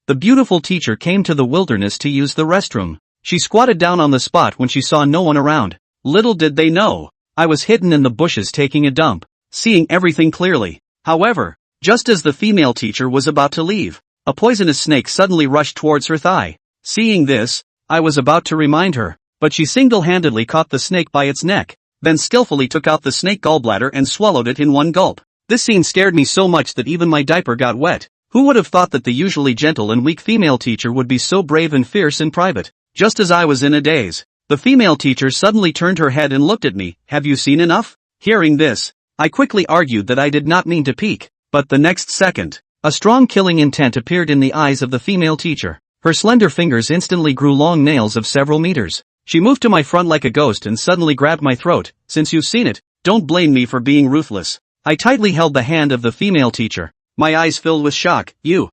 The beautiful teacher came to the wilderness to use the restroom. She squatted down on the spot when she saw no one around. Little did they know, I was hidden in the bushes taking a dump, seeing everything clearly. However, just as the female teacher was about to leave, a poisonous snake suddenly rushed towards her thigh. Seeing this, I was about to remind her, but she single-handedly caught the snake by its neck, then skillfully took out the snake gallbladder and swallowed it in one gulp. This scene scared me so much that even my diaper got wet. Who would have thought that the usually gentle and weak female teacher would be so brave and fierce in private? Just as I was in a daze, the female teacher suddenly turned her head and looked at me. Have you seen enough? Hearing this, I quickly argued that I did not mean to peek, but the next second, a strong killing intent appeared in the eyes of the female teacher. Her slender fingers instantly grew long nails of several meters. She moved to my front like a ghost and suddenly grabbed my throat. Since you've seen it, don't blame me for being ruthless. I tightly held the hand of the female teacher, my eyes filled with shock. You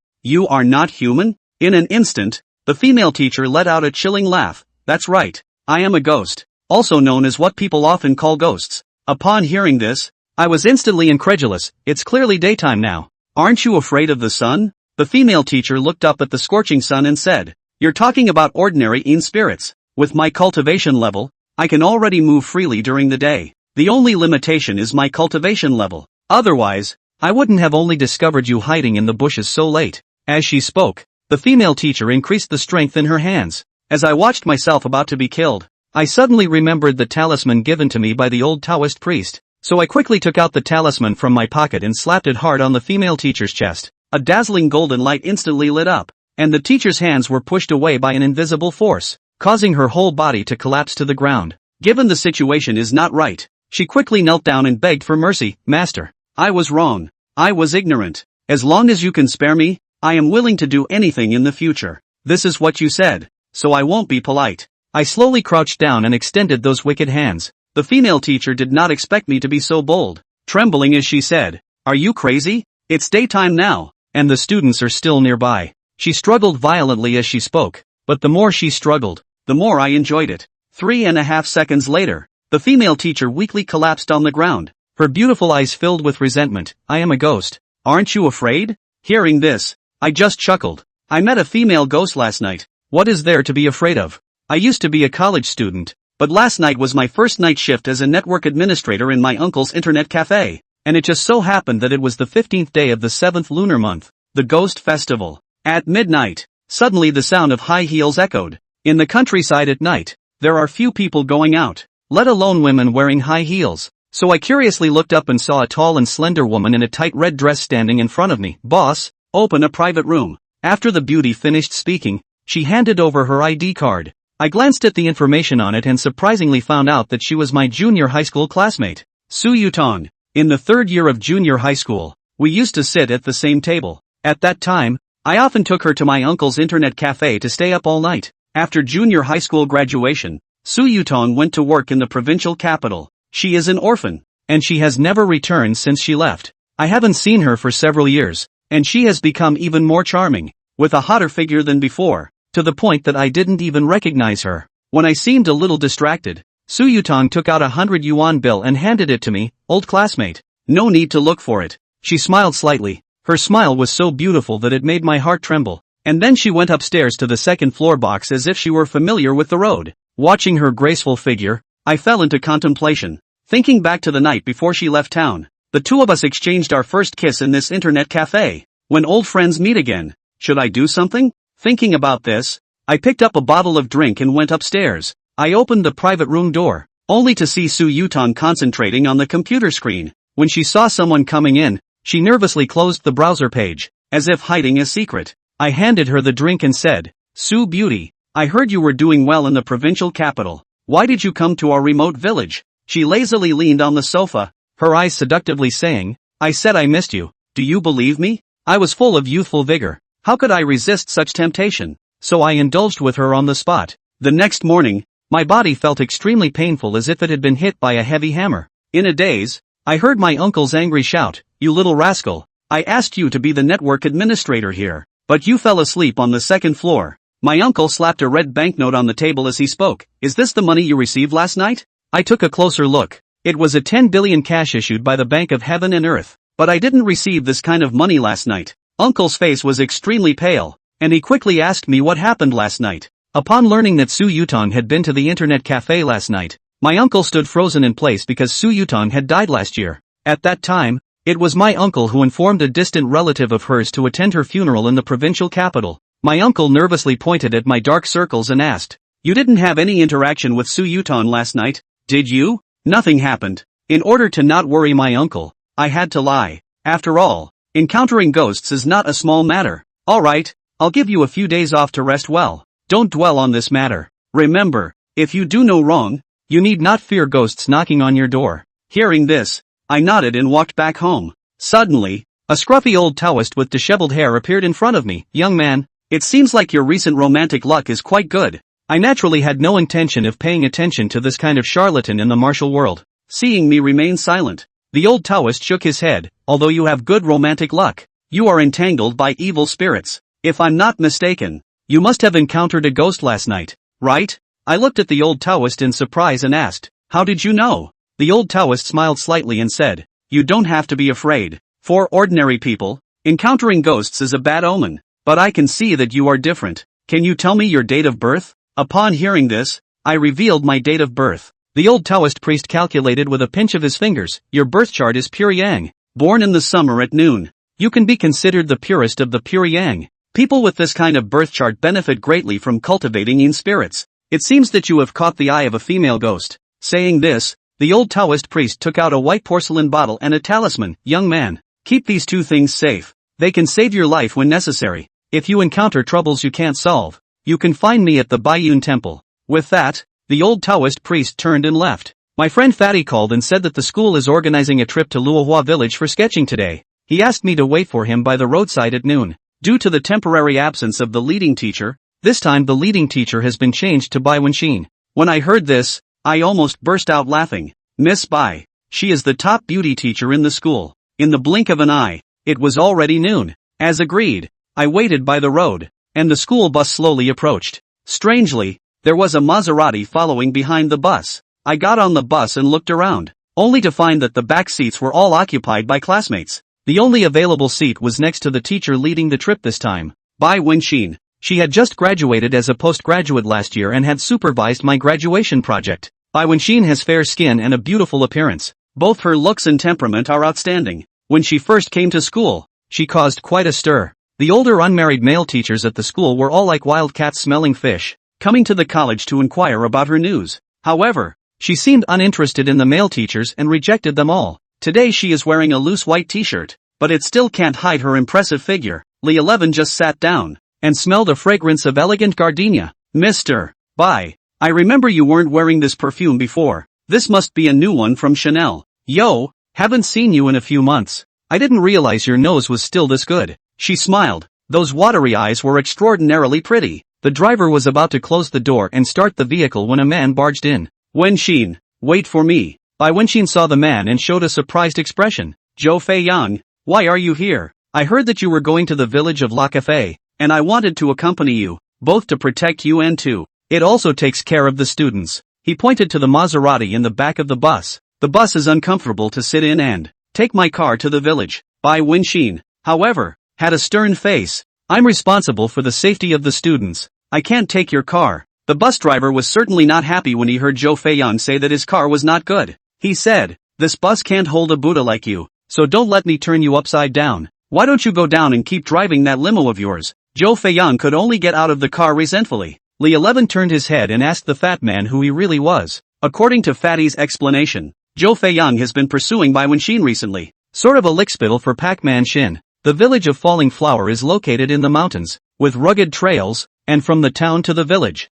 are not human? In an instant, the female teacher let out a chilling laugh. That's right, I am a ghost, also known as what people often call ghosts. Upon hearing this, I was instantly incredulous. It's clearly daytime now. Aren't you afraid of the sun? The female teacher looked up at the scorching sun and said, you're talking about ordinary Yin spirits. With my cultivation level, I can already move freely during the day. The only limitation is my cultivation level. Otherwise, I wouldn't have only discovered you hiding in the bushes so late. As she spoke, the female teacher increased the strength in her hands. As I watched myself about to be killed, I suddenly remembered the talisman given to me by the old Taoist priest. So I quickly took out the talisman from my pocket and slapped it hard on the female teacher's chest. A dazzling golden light instantly lit up, and the teacher's hands were pushed away by an invisible force, causing her whole body to collapse to the ground. Given the situation is not right, she quickly knelt down and begged for mercy. Master, I was wrong. I was ignorant. As long as you can spare me, I am willing to do anything in the future. This is what you said, so I won't be polite. I slowly crouched down and extended those wicked hands. The female teacher did not expect me to be so bold. Trembling as she said, are you crazy? It's daytime now, and the students are still nearby. She struggled violently as she spoke, but the more she struggled, the more I enjoyed it. 3.5 seconds later, the female teacher weakly collapsed on the ground, her beautiful eyes filled with resentment. I am a ghost. Aren't you afraid? Hearing this, I just chuckled. I met a female ghost last night. What is there to be afraid of? I used to be a college student, but last night was my first night shift as a network administrator in my uncle's internet cafe, and it just so happened that it was the 15th day of the 7th lunar month, the Ghost Festival. At midnight, suddenly the sound of high heels echoed. In the countryside at night, there are few people going out, let alone women wearing high heels. So I curiously looked up and saw a tall and slender woman in a tight red dress standing in front of me. Boss, open a private room. After the beauty finished speaking, she handed over her ID card. I glanced at the information on it and surprisingly found out that she was my junior high school classmate, Su Yutang. In the 3rd year of junior high school, we used to sit at the same table. At that time, I often took her to my uncle's internet cafe to stay up all night. After junior high school graduation, Su Yutang went to work in the provincial capital. She is an orphan, and she has never returned since she left. I haven't seen her for several years, and she has become even more charming, with a hotter figure than before, to the point that I didn't even recognize her. When I seemed a little distracted, Su Yutang took out a 100 yuan bill and handed it to me. Old classmate. No need to look for it. She smiled slightly. Her smile was so beautiful that it made my heart tremble, and then she went upstairs to the 2nd floor box as if she were familiar with the road. Watching her graceful figure, I fell into contemplation. Thinking back to the night before she left town, the two of us exchanged our first kiss in this internet cafe. When old friends meet again, should I do something? Thinking about this, I picked up a bottle of drink and went upstairs. I opened the private room door, only to see Su Yutang concentrating on the computer screen. When she saw someone coming in, she nervously closed the browser page, as if hiding a secret. I handed her the drink and said, Su Beauty, I heard you were doing well in the provincial capital. Why did you come to our remote village? She lazily leaned on the sofa, her eyes seductively saying, I said I missed you. Do you believe me? I was full of youthful vigor. How could I resist such temptation? So I indulged with her on the spot. The next morning, my body felt extremely painful as if it had been hit by a heavy hammer. In a daze, I heard my uncle's angry shout, You little rascal, I asked you to be the network administrator here, but you fell asleep on the 2nd floor. My uncle slapped a red banknote on the table as he spoke. Is this the money you received last night? I took a closer look. It was a 10 billion cash issued by the Bank of Heaven and Earth. But I didn't receive this kind of money last night. Uncle's face was extremely pale. and he quickly asked me what happened last night. Upon learning that Su Yutang had been to the internet cafe last night, my uncle stood frozen in place because Su Yutang had died last year. At that time, it was my uncle who informed a distant relative of hers to attend her funeral in the provincial capital. My uncle nervously pointed at my dark circles and asked, "You didn't have any interaction with Su Yutang last night, did you?" Nothing happened. In order to not worry my uncle, I had to lie. After all, encountering ghosts is not a small matter. Alright, I'll give you a few days off to rest well. Don't dwell on this matter. Remember, if you do no wrong, you need not fear ghosts knocking on your door. Hearing this, I nodded and walked back home. Suddenly, a scruffy old Taoist with disheveled hair appeared in front of me. "Young man, it seems like your recent romantic luck is quite good." I naturally had no intention of paying attention to this kind of charlatan in the martial world. Seeing me remain silent, the old Taoist shook his head. "Although you have good romantic luck, you are entangled by evil spirits. If I'm not mistaken, you must have encountered a ghost last night, right?" I looked at the old Taoist in surprise and asked, "How did you know?" The old Taoist smiled slightly and said, "You don't have to be afraid. For ordinary people, encountering ghosts is a bad omen, but I can see that you are different. Can you tell me your date of birth?" Upon hearing this, I revealed my date of birth. The old Taoist priest calculated with a pinch of his fingers. "Your birth chart is pure Yang, born in the summer at noon. You can be considered the purest of the pure Yang. People with this kind of birth chart benefit greatly from cultivating Yin spirits. It seems that you have caught the eye of a female ghost." Saying this, the old Taoist priest took out a white porcelain bottle and a talisman. "Young man, keep these two things safe. They can save your life when necessary. If you encounter troubles you can't solve, you can find me at the Baiyun temple." With that, the old Taoist priest turned and left. My friend Fatty called and said that the school is organizing a trip to Luohua village for sketching today. He asked me to wait for him by the roadside at noon. Due to the temporary absence of the leading teacher, this time the leading teacher has been changed to Bai Wenxin. When I heard this, I almost burst out laughing. Miss Bai, she is the top beauty teacher in the school. In the blink of an eye, it was already noon. As agreed, I waited by the road, and the school bus slowly approached. Strangely, there was a Maserati following behind the bus. I got on the bus and looked around, only to find that the back seats were all occupied by classmates. The only available seat was next to the teacher leading the trip this time, Bai Wenxin. She had just graduated as a postgraduate last year and had supervised my graduation project. Bai Wenxin has fair skin and a beautiful appearance. Both her looks and temperament are outstanding. When she first came to school, she caused quite a stir. The older unmarried male teachers at the school were all like wild cats smelling fish, coming to the college to inquire about her news. However, she seemed uninterested in the male teachers and rejected them all. Today she is wearing a loose white t-shirt, but it still can't hide her impressive figure. Li 11 just sat down and smelled the fragrance of elegant gardenia. "Mr. Bai, I remember you weren't wearing this perfume before. This must be a new one from Chanel. Yo, haven't seen you in a few months. I didn't realize your nose was still this good." She smiled. Those watery eyes were extraordinarily pretty. The driver was about to close the door and start the vehicle when a man barged in. "Wenxin, wait for me." Bai Wenxin saw the man and showed a surprised expression. "Zhou Feiyang, why are you here? I heard that you were going to the village of La Cafe, and I wanted to accompany you, both to protect you and to. It also takes care of the students." He pointed to the Maserati in the back of the bus. "The bus is uncomfortable to sit in and take my car to the village." Bai Wenxin, however, had a stern face. "I'm responsible for the safety of the students. I can't take your car." The bus driver was certainly not happy when he heard Zhou Feiyang say that his car was not good. He said, "This bus can't hold a Buddha like you, so don't let me turn you upside down. Why don't you go down and keep driving that limo of yours?" Zhou Feiyang could only get out of the car resentfully. Li 11 turned his head and asked the fat man who he really was. According to Fatty's explanation, Zhou Feiyang has been pursuing Bai Wenxin recently. Sort of a lickspittle for Pac-Man Shin. The village of Falling Flower is located in the mountains, with rugged trails, and from the town to the village,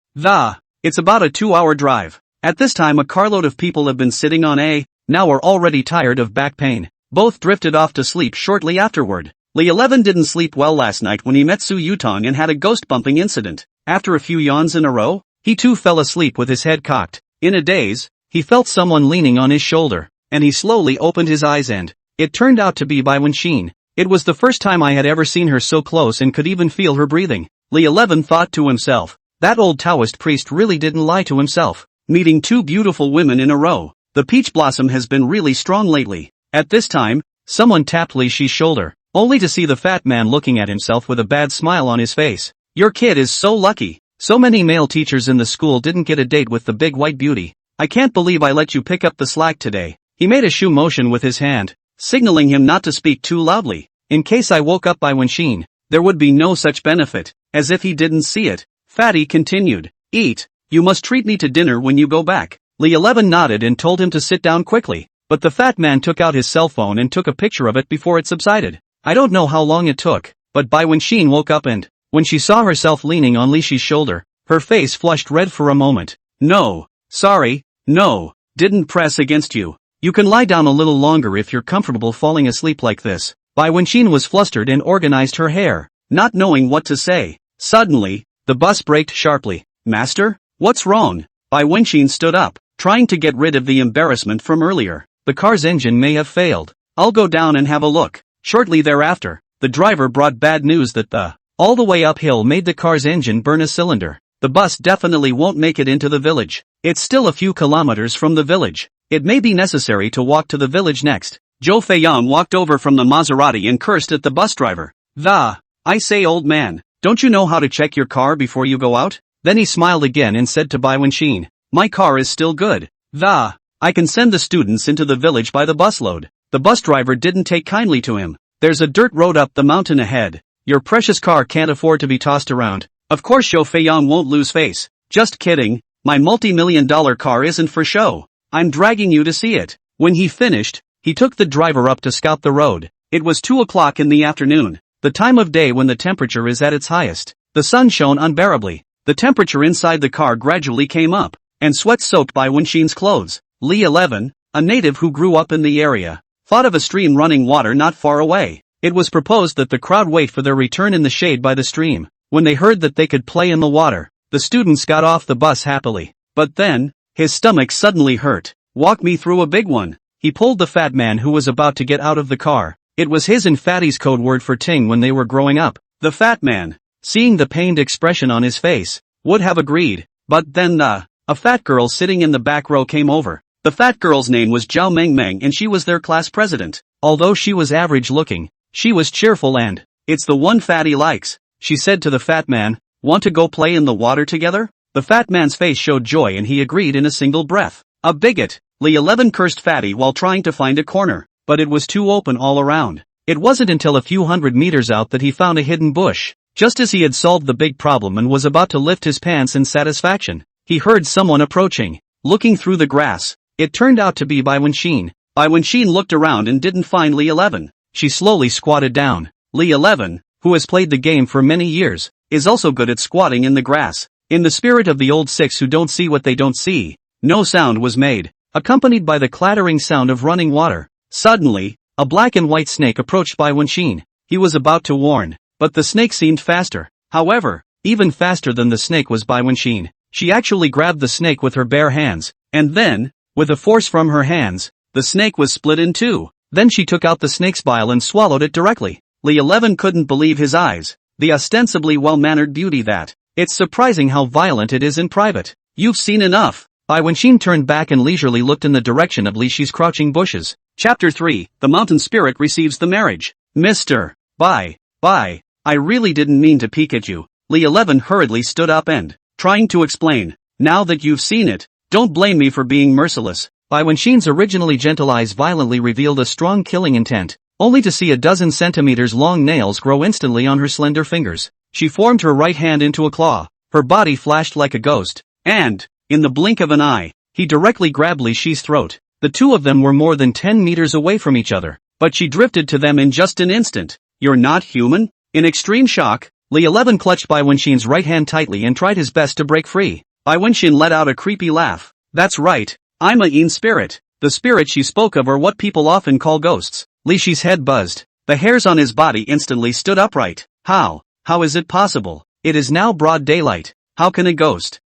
it's about a 2-hour drive. At this time a carload of people have been sitting on now are already tired of back pain. Both drifted off to sleep shortly afterward. Li 11 didn't sleep well last night when he met Su Yutang and had a ghost-bumping incident. After a few yawns in a row, he too fell asleep with his head cocked. In a daze, he felt someone leaning on his shoulder, and he slowly opened his eyes and it turned out to be Bai Wenxin. It was the first time I had ever seen her so close and could even feel her breathing. Li 11 thought to himself, that old Taoist priest really didn't lie to himself. Meeting two beautiful women in a row, the peach blossom has been really strong lately. At this time, someone tapped Li Shi's shoulder, only to see the fat man looking at himself with a bad smile on his face. Your kid is so lucky. So many male teachers in the school didn't get a date with the big white beauty. I can't believe I let you pick up the slack today. He made a shoe motion with his hand, signaling him not to speak too loudly. In case I woke up by Wenxin, there would be no such benefit. As if he didn't see it, Fatty continued. Eat. You must treat me to dinner when you go back. Li 11 nodded and told him to sit down quickly, but the fat man took out his cell phone and took a picture of it before it subsided. I don't know how long it took, but by Wenxin woke up and, when she saw herself leaning on Li Shi's shoulder, her face flushed red for a moment. No. Sorry. No. Didn't press against you. You can lie down a little longer if you're comfortable falling asleep like this. Bai Wenxin was flustered and organized her hair, not knowing what to say. Suddenly, the bus braked sharply. Master? What's wrong? Bai Wenxin stood up, trying to get rid of the embarrassment from earlier. The car's engine may have failed. I'll go down and have a look. Shortly thereafter, the driver brought bad news that the all the way uphill made the car's engine burn a cylinder. The bus definitely won't make it into the village. It's still a few kilometers from the village. It may be necessary to walk to the village next. Zhou Feiyang walked over from the Maserati and cursed at the bus driver. I say old man, don't you know how to check your car before you go out? Then he smiled again and said to Bai Wenxin, my car is still good. I can send the students into the village by the busload. The bus driver didn't take kindly to him. There's a dirt road up the mountain ahead. Your precious car can't afford to be tossed around. Of course Zhou Feiyang won't lose face. Just kidding, my multi-million-dollar car isn't for show. I'm dragging you to see it. When he finished, he took the driver up to scout the road. It was 2 o'clock in the afternoon, the time of day when the temperature is at its highest. The sun shone unbearably. The temperature inside the car gradually came up, and sweat soaked Bai Wenxin's clothes. Li 11, a native who grew up in the area, thought of a stream running water not far away. It was proposed that the crowd wait for their return in the shade by the stream. When they heard that they could play in the water, the students got off the bus happily. But then, his stomach suddenly hurt. Walk me through a big one. He pulled the fat man who was about to get out of the car. It was his and Fatty's code word for Ting when they were growing up. The fat man, seeing the pained expression on his face, would have agreed. But then a fat girl sitting in the back row came over. The fat girl's name was Zhao Mengmeng and she was their class president. Although she was average looking, she was cheerful and, it's the one Fatty likes. She said to the fat man, want to go play in the water together? The fat man's face showed joy and he agreed in a single breath. A bigot. Li 11 cursed Fatty while trying to find a corner, but it was too open all around. It wasn't until a few hundred meters out that he found a hidden bush. Just as he had solved the big problem and was about to lift his pants in satisfaction, he heard someone approaching. Looking through the grass, it turned out to be Bai Wenxin. Bai Wenxin looked around and didn't find Li 11. She slowly squatted down. Li 11, who has played the game for many years, is also good at squatting in the grass. In the spirit of the old six who don't see what they don't see, no sound was made, accompanied by the clattering sound of running water. Suddenly, a black and white snake approached Bai Wenxin. He was about to warn, but the snake seemed faster. However, even faster than the snake was Bai Wenxin. She actually grabbed the snake with her bare hands, and then, with a force from her hands, the snake was split in two. Then she took out the snake's bile and swallowed it directly. Li 11 couldn't believe his eyes. The ostensibly well-mannered beauty that. It's surprising how violent it is in private. You've seen enough. Bai Wenxin turned back and leisurely looked in the direction of Li Shi's crouching bushes. Chapter 3, The Mountain Spirit Receives the Marriage. Mr. Bai, I really didn't mean to peek at you. Li 11 hurriedly stood up and, trying to explain, now that you've seen it, don't blame me for being merciless. Bai Wenxin's originally gentle eyes violently revealed a strong killing intent, only to see a dozen centimeters long nails grow instantly on her slender fingers. She formed her right hand into a claw, her body flashed like a ghost, and, in the blink of an eye, he directly grabbed Li Shi's throat. The two of them were more than 10 meters away from each other, but she drifted to them in just an instant. You're not human? In extreme shock, Li 11 clutched Bai Wenxin's right hand tightly and tried his best to break free. Bai Wenxin let out a creepy laugh. That's right, I'm a Yin spirit. The spirits she spoke of are what people often call ghosts. Li Shi's head buzzed. The hairs on his body instantly stood upright. How is it possible? It is now broad daylight. How can a ghost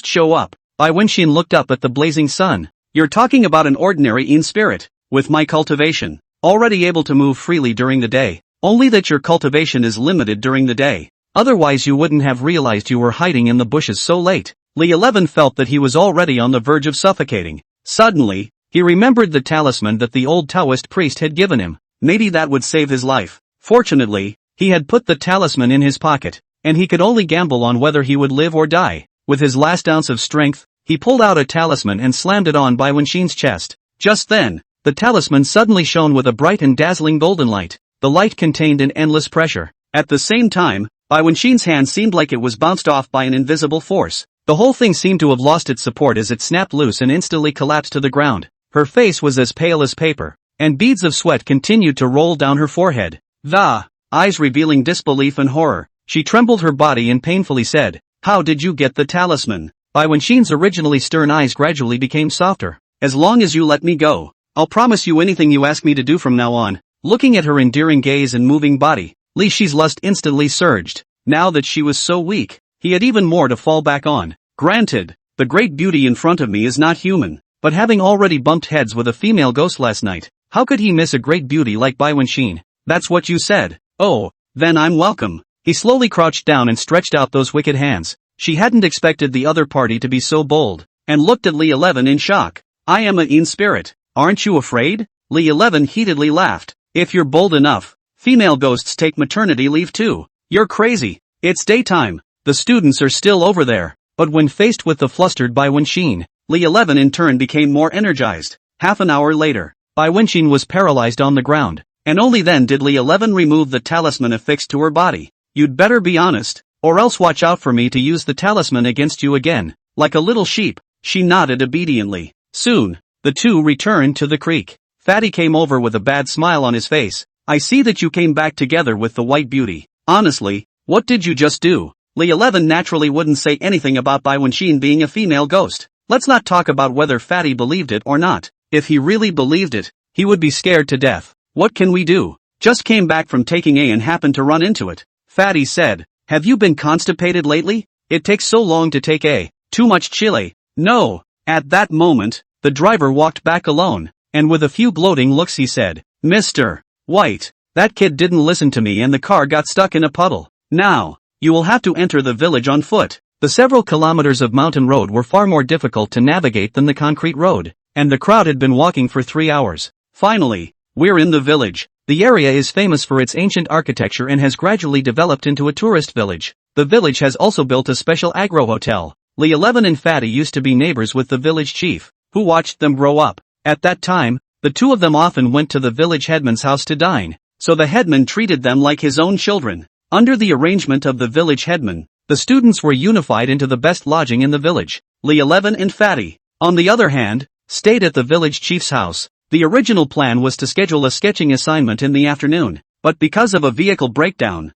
show up? Bai Wenxin looked up at the blazing sun. You're talking about an ordinary Yin spirit, with my cultivation, already able to move freely during the day, only that your cultivation is limited during the day. Otherwise you wouldn't have realized you were hiding in the bushes so late. Li 11 felt that he was already on the verge of suffocating. Suddenly, he remembered the talisman that the old Taoist priest had given him. Maybe that would save his life. Fortunately, he had put the talisman in his pocket. and he could only gamble on whether he would live or die. With his last ounce of strength, he pulled out a talisman and slammed it on Bai Wenxin's chest. Just then, the talisman suddenly shone with a bright and dazzling golden light. The light contained an endless pressure. At the same time, Bai Wenxin's hand seemed like it was bounced off by an invisible force. The whole thing seemed to have lost its support as it snapped loose and instantly collapsed to the ground. Her face was as pale as paper, and beads of sweat continued to roll down her forehead. The eyes revealing disbelief and horror. She trembled her body and painfully said, "How did you get the talisman?" Bai Wenxin's originally stern eyes gradually became softer. "As long as you let me go, I'll promise you anything you ask me to do from now on." Looking at her endearing gaze and moving body, Li Shi's lust instantly surged. Now that she was so weak, he had even more to fall back on. Granted, the great beauty in front of me is not human, but having already bumped heads with a female ghost last night, how could he miss a great beauty like Bai Wenxin? "That's what you said. Oh, then I'm welcome." He slowly crouched down and stretched out those wicked hands. She hadn't expected the other party to be so bold, and looked at Li 11 in shock. "I am a Yin spirit. Aren't you afraid?" Li 11 heatedly laughed. "If you're bold enough, female ghosts take maternity leave too. You're crazy. It's daytime. The students are still over there." But when faced with the flustered Bai Wenxin, Li 11 in turn became more energized. Half an hour later, Bai Wenxin was paralyzed on the ground, and only then did Li 11 remove the talisman affixed to her body. "You'd better be honest, or else watch out for me to use the talisman against you again." Like a little sheep, she nodded obediently. Soon, the two returned to the creek. Fatty came over with a bad smile on his face. "I see that you came back together with the white beauty. Honestly, what did you just do?" Li 11 naturally wouldn't say anything about Bai Wenxin being a female ghost. Let's not talk about whether Fatty believed it or not. If he really believed it, he would be scared to death. "What can we do? Just came back from taking A and happened to run into it." Fatty said. "Have you been constipated lately? It takes so long to take A. Too much chili." "No." At that moment, the driver walked back alone, and with a few gloating looks he said, "Mr. White, that kid didn't listen to me and the car got stuck in a puddle. Now, you will have to enter the village on foot." The several kilometers of mountain road were far more difficult to navigate than the concrete road, and the crowd had been walking for 3 hours. Finally, we're in the village. The area is famous for its ancient architecture and has gradually developed into a tourist village. The village has also built a special agro hotel. Li 11 and Fatty used to be neighbors with the village chief, who watched them grow up. At that time, the two of them often went to the village headman's house to dine, so the headman treated them like his own children. Under the arrangement of the village headman, the students were unified into the best lodging in the village. Li 11 and Fatty, on the other hand, stayed at the village chief's house. The original plan was to schedule a sketching assignment in the afternoon, but because of a vehicle breakdown,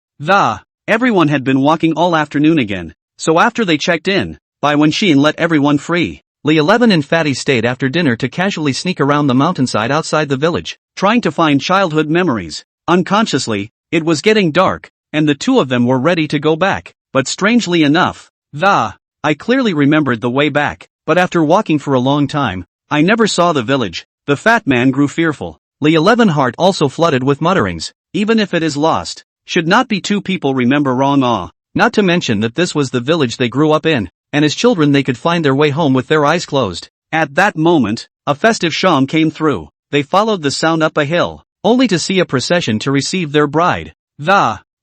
everyone had been walking all afternoon again, so after they checked in, Bai Wenxin let everyone free. Li 11 and Fatty stayed after dinner to casually sneak around the mountainside outside the village, trying to find childhood memories. Unconsciously, it was getting dark, and the two of them were ready to go back, but strangely enough, I clearly remembered the way back, but after walking for a long time, I never saw the village. The fat man grew fearful. Li 11 heart also flooded with mutterings. Even if it is lost, should not be two people remember wrong. Not to mention that this was the village they grew up in, and as children they could find their way home with their eyes closed. At that moment, a festive sham came through. They followed the sound up a hill, only to see a procession to receive their bride.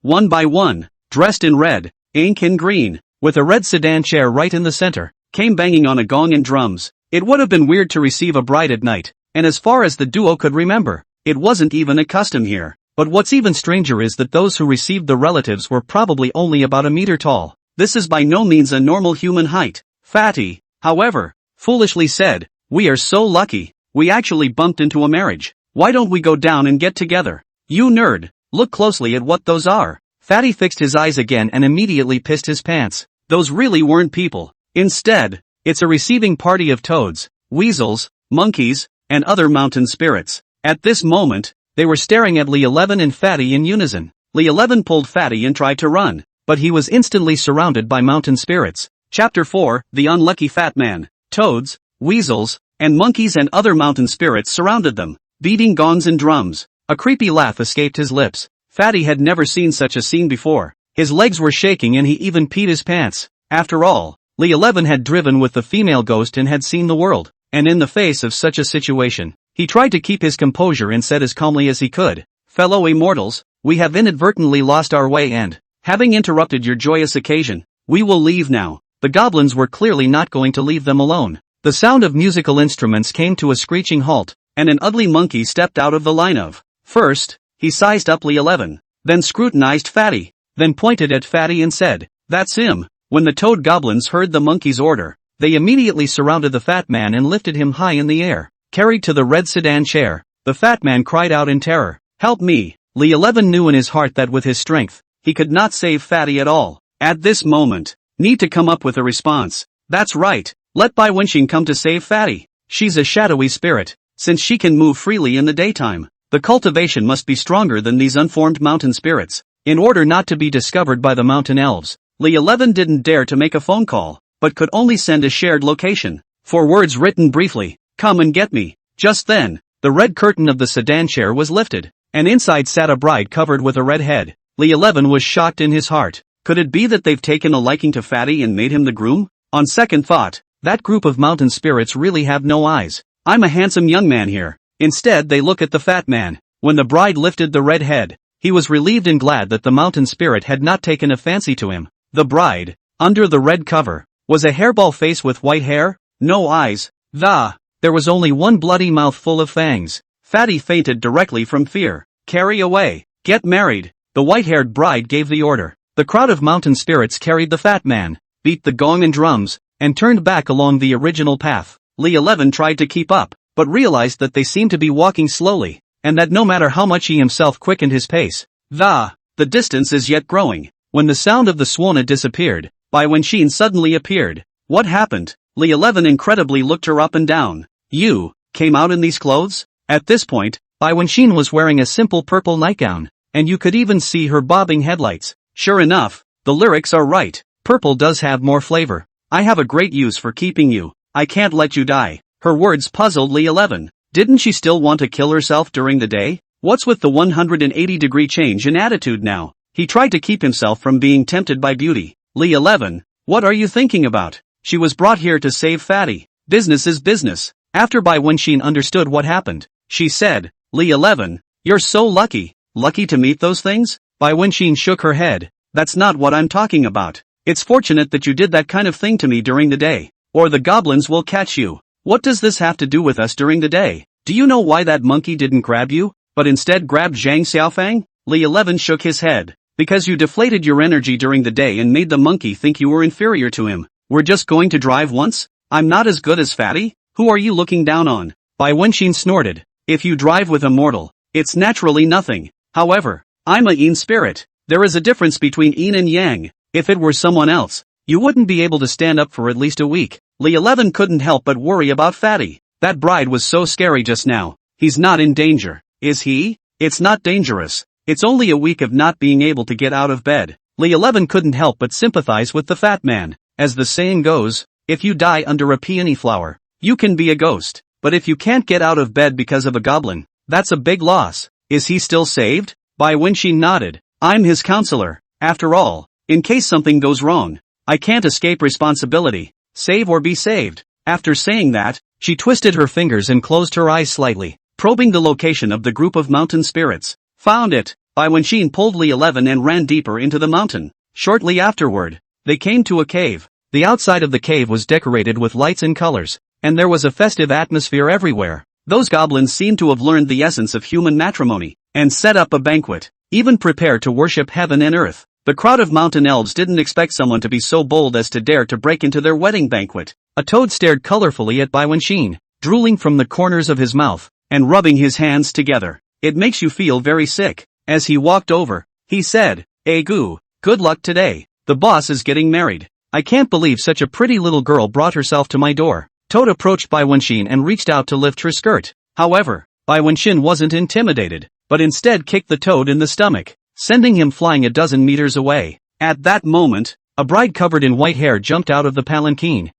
One by one, dressed in red, ink and green, with a red sedan chair right in the center, came banging on a gong and drums. It would have been weird to receive a bride at night, and as far as the duo could remember, it wasn't even a custom here. But what's even stranger is that those who received the relatives were probably only about a meter tall. This is by no means a normal human height. Fatty, however, foolishly said, "We are so lucky, we actually bumped into a marriage. Why don't we go down and get together?" "You nerd, look closely at what those are." Fatty fixed his eyes again and immediately pissed his pants. Those really weren't people. Instead, it's a receiving party of toads, weasels, monkeys, and other mountain spirits. At this moment, they were staring at Li 11 and Fatty in unison. Li 11 pulled Fatty and tried to run, but he was instantly surrounded by mountain spirits. Chapter 4, The Unlucky Fat Man. Toads, weasels, and monkeys and other mountain spirits surrounded them, beating gongs and drums. A creepy laugh escaped his lips. Fatty had never seen such a scene before. His legs were shaking and he even peed his pants. After all, Li 11 had driven with the female ghost and had seen the world, and in the face of such a situation, he tried to keep his composure and said as calmly as he could, "Fellow immortals, we have inadvertently lost our way and, Having interrupted your joyous occasion, we will leave now. The goblins were clearly not going to leave them alone. The sound of musical instruments came to a screeching halt, and an ugly monkey stepped out of the line of. First, he sized up Lee-11, then scrutinized Fatty, then pointed at Fatty and said, "That's him." When the toad goblins heard the monkey's order, they immediately surrounded the fat man and lifted him high in the air. Carried to the red sedan chair, the fat man cried out in terror, "Help me!" Lee-11 knew in his heart that with his strength, he could not save Fatty at all. At this moment, need to come up with a response. That's right, let Bai Wenxin come to save Fatty. She's a shadowy spirit, since she can move freely in the daytime. The cultivation must be stronger than these unformed mountain spirits. In order not to be discovered by the mountain elves, Lee-11 didn't dare to make a phone call, but could only send a shared location. For words written briefly, "Come and get me." Just then, the red curtain of the sedan chair was lifted, and inside sat a bride covered with a red head. Lee-11 was shocked in his heart. Could it be that they've taken a liking to Fatty and made him the groom? On second thought, that group of mountain spirits really have no eyes. I'm a handsome young man here. Instead they look at the fat man. When the bride lifted the red head, he was relieved and glad that the mountain spirit had not taken a fancy to him. The bride, under the red cover, was a hairball face with white hair, no eyes. There was only one bloody mouth full of fangs. Fatty fainted directly from fear. "Carry away. Get married." The white-haired bride gave the order. The crowd of mountain spirits carried the fat man, beat the gong and drums, and turned back along the original path. Lee-11 tried to keep up, but realized that they seemed to be walking slowly, and that no matter how much he himself quickened his pace, the distance is yet growing. When the sound of the swana disappeared, Bai Wenxin suddenly appeared. What happened? Lee-11 incredibly looked her up and down. "You came out in these clothes?" At this point, Bai Wenxin was wearing a simple purple nightgown, and you could even see her bobbing headlights. Sure enough, the lyrics are right. Purple does have more flavor. "I have a great use for keeping you. I can't let you die." Her words puzzled Lee-11. Didn't she still want to kill herself during the day? What's with the 180-degree change in attitude now? He tried to keep himself from being tempted by beauty. "Lee-11, what are you thinking about? She was brought here to save Fatty. Business is business." After Bai Wenxin understood what happened, she said, "Lee-11, you're so lucky. Lucky to meet those things?" Bai Wenxin shook her head. "That's not what I'm talking about. It's fortunate that you did that kind of thing to me during the day, or the goblins will catch you." "What does this have to do with us during the day? Do you know why that monkey didn't grab you, but instead grabbed Zhang Xiaofang?" Lee-11 shook his head. "Because you deflated your energy during the day and made the monkey think you were inferior to him. We're just going to drive once? I'm not as good as Fatty? Who are you looking down on?" Bai Wenxin snorted. "If you drive with a mortal, it's naturally nothing. However, I'm a Yin spirit. There is a difference between Yin and Yang. If it were someone else, you wouldn't be able to stand up for at least a week." Lee-11 couldn't help but worry about Fatty. That bride was so scary just now. He's not in danger, is he? It's not dangerous. It's only a week of not being able to get out of bed. Lee-11 couldn't help but sympathize with the fat man. As the saying goes, if you die under a peony flower, you can be a ghost. But if you can't get out of bed because of a goblin, that's a big loss. Is he still saved? Bai Wenxin nodded. I'm his counselor. After all, in case something goes wrong, I can't escape responsibility. Save or be saved. After saying that, she twisted her fingers and closed her eyes slightly, probing the location of the group of mountain spirits. Found it. Bai Wenxin pulled Lee-11 and ran deeper into the mountain. Shortly afterward, they came to a cave. The outside of the cave was decorated with lights and colors, and there was a festive atmosphere everywhere. Those goblins seemed to have learned the essence of human matrimony, and set up a banquet, even prepared to worship heaven and earth. The crowd of mountain elves didn't expect someone to be so bold as to dare to break into their wedding banquet. A toad stared colorfully at Bai Wenxin, drooling from the corners of his mouth, and rubbing his hands together. It makes you feel very sick. As he walked over, he said, Egu, good luck today. The boss is getting married. I can't believe such a pretty little girl brought herself to my door. Toad approached Bai Wenxin and reached out to lift her skirt. However, Bai Wenxin wasn't intimidated, but instead kicked the toad in the stomach, sending him flying a dozen meters away. At that moment, a bride covered in white hair jumped out of the palanquin.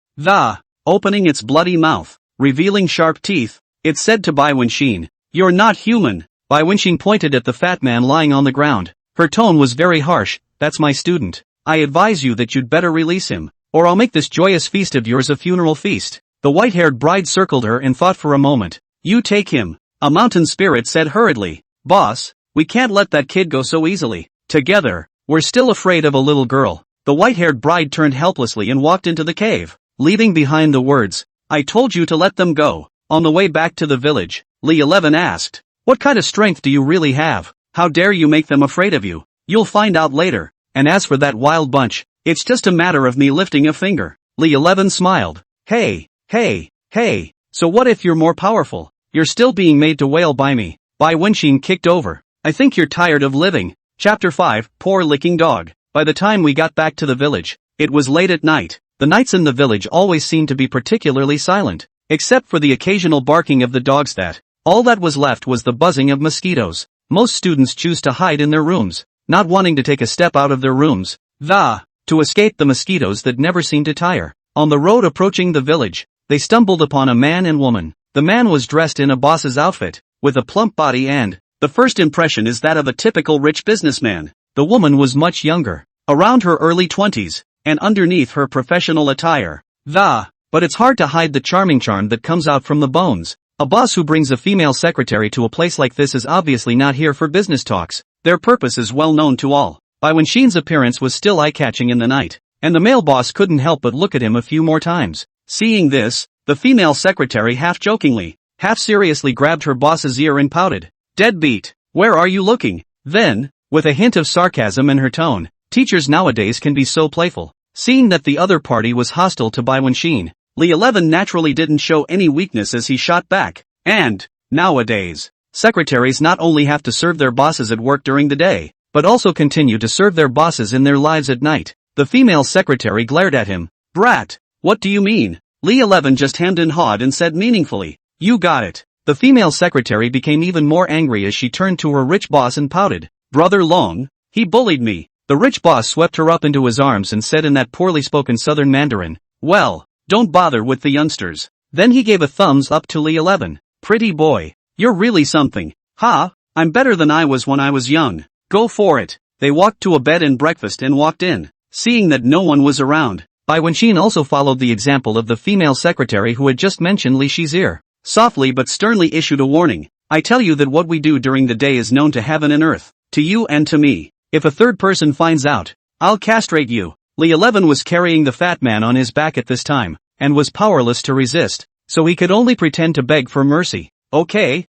Opening its bloody mouth, revealing sharp teeth, it said to Bai Wenxin, You're not human. Bai Wenxin pointed at the fat man lying on the ground. Her tone was very harsh. That's my student. I advise you that you'd better release him, or I'll make this joyous feast of yours a funeral feast. The white-haired bride circled her and thought for a moment. You take him. A mountain spirit said hurriedly. Boss, we can't let that kid go so easily. Together, We're still afraid of a little girl. The white-haired bride turned helplessly and walked into the cave, leaving behind the words, I told you to let them go. On the way back to the village, Li 11 asked, what kind of strength do you really have? How dare you make them afraid of you? You'll find out later. And as for that wild bunch, it's just a matter of me lifting a finger. Li 11 smiled. Hey, so what if you're more powerful? You're still being made to wail by me. Bai Wenxin kicked over. I think you're tired of living. Chapter 5, Poor Licking Dog. By the time we got back to the village, it was late at night. The nights in the village always seemed to be particularly silent, except for the occasional barking of the dogs all that was left was the buzzing of mosquitoes. Most students choose to hide in their rooms, not wanting to take a step out of their rooms, to escape the mosquitoes that never seem to tire. On the road approaching the village, they stumbled upon a man and woman. The man was dressed in a boss's outfit, with a plump body and, the first impression is that of a typical rich businessman. The woman was much younger, around her early 20s, and underneath her professional attire. But it's hard to hide the charming charm that comes out from the bones. A boss who brings a female secretary to a place like this is obviously not here for business talks. Their purpose is well known to all. Bai Wenxin's appearance was still eye-catching in the night, and the male boss couldn't help but look at him a few more times. Seeing this, the female secretary half-jokingly, half-seriously grabbed her boss's ear and pouted. Deadbeat, where are you looking? Then, with a hint of sarcasm in her tone, teachers nowadays can be so playful. Seeing that the other party was hostile to Bai Wenxin, Li 11 naturally didn't show any weakness as he shot back. And, nowadays, secretaries not only have to serve their bosses at work during the day, but also continue to serve their bosses in their lives at night. The female secretary glared at him. Brat, what do you mean? Li 11 just hemmed and hawed and said meaningfully, you got it. The female secretary became even more angry as she turned to her rich boss and pouted. Brother Long, he bullied me. The rich boss swept her up into his arms and said in that poorly spoken southern Mandarin, well, don't bother with the youngsters. Then he gave a thumbs up to Li 11. Pretty boy, you're really something. I'm better than I was when I was young. Go for it. They walked to a bed and breakfast and walked in. Seeing that no one was around, Bai Wenxin also followed the example of the female secretary who had just mentioned Li Shi's ear. Softly but sternly issued a warning. I tell you that what we do during the day is known to heaven and earth, to you and to me. If a third person finds out, I'll castrate you. Li 11 was carrying the fat man on his back at this time, and was powerless to resist, so he could only pretend to beg for mercy. Okay,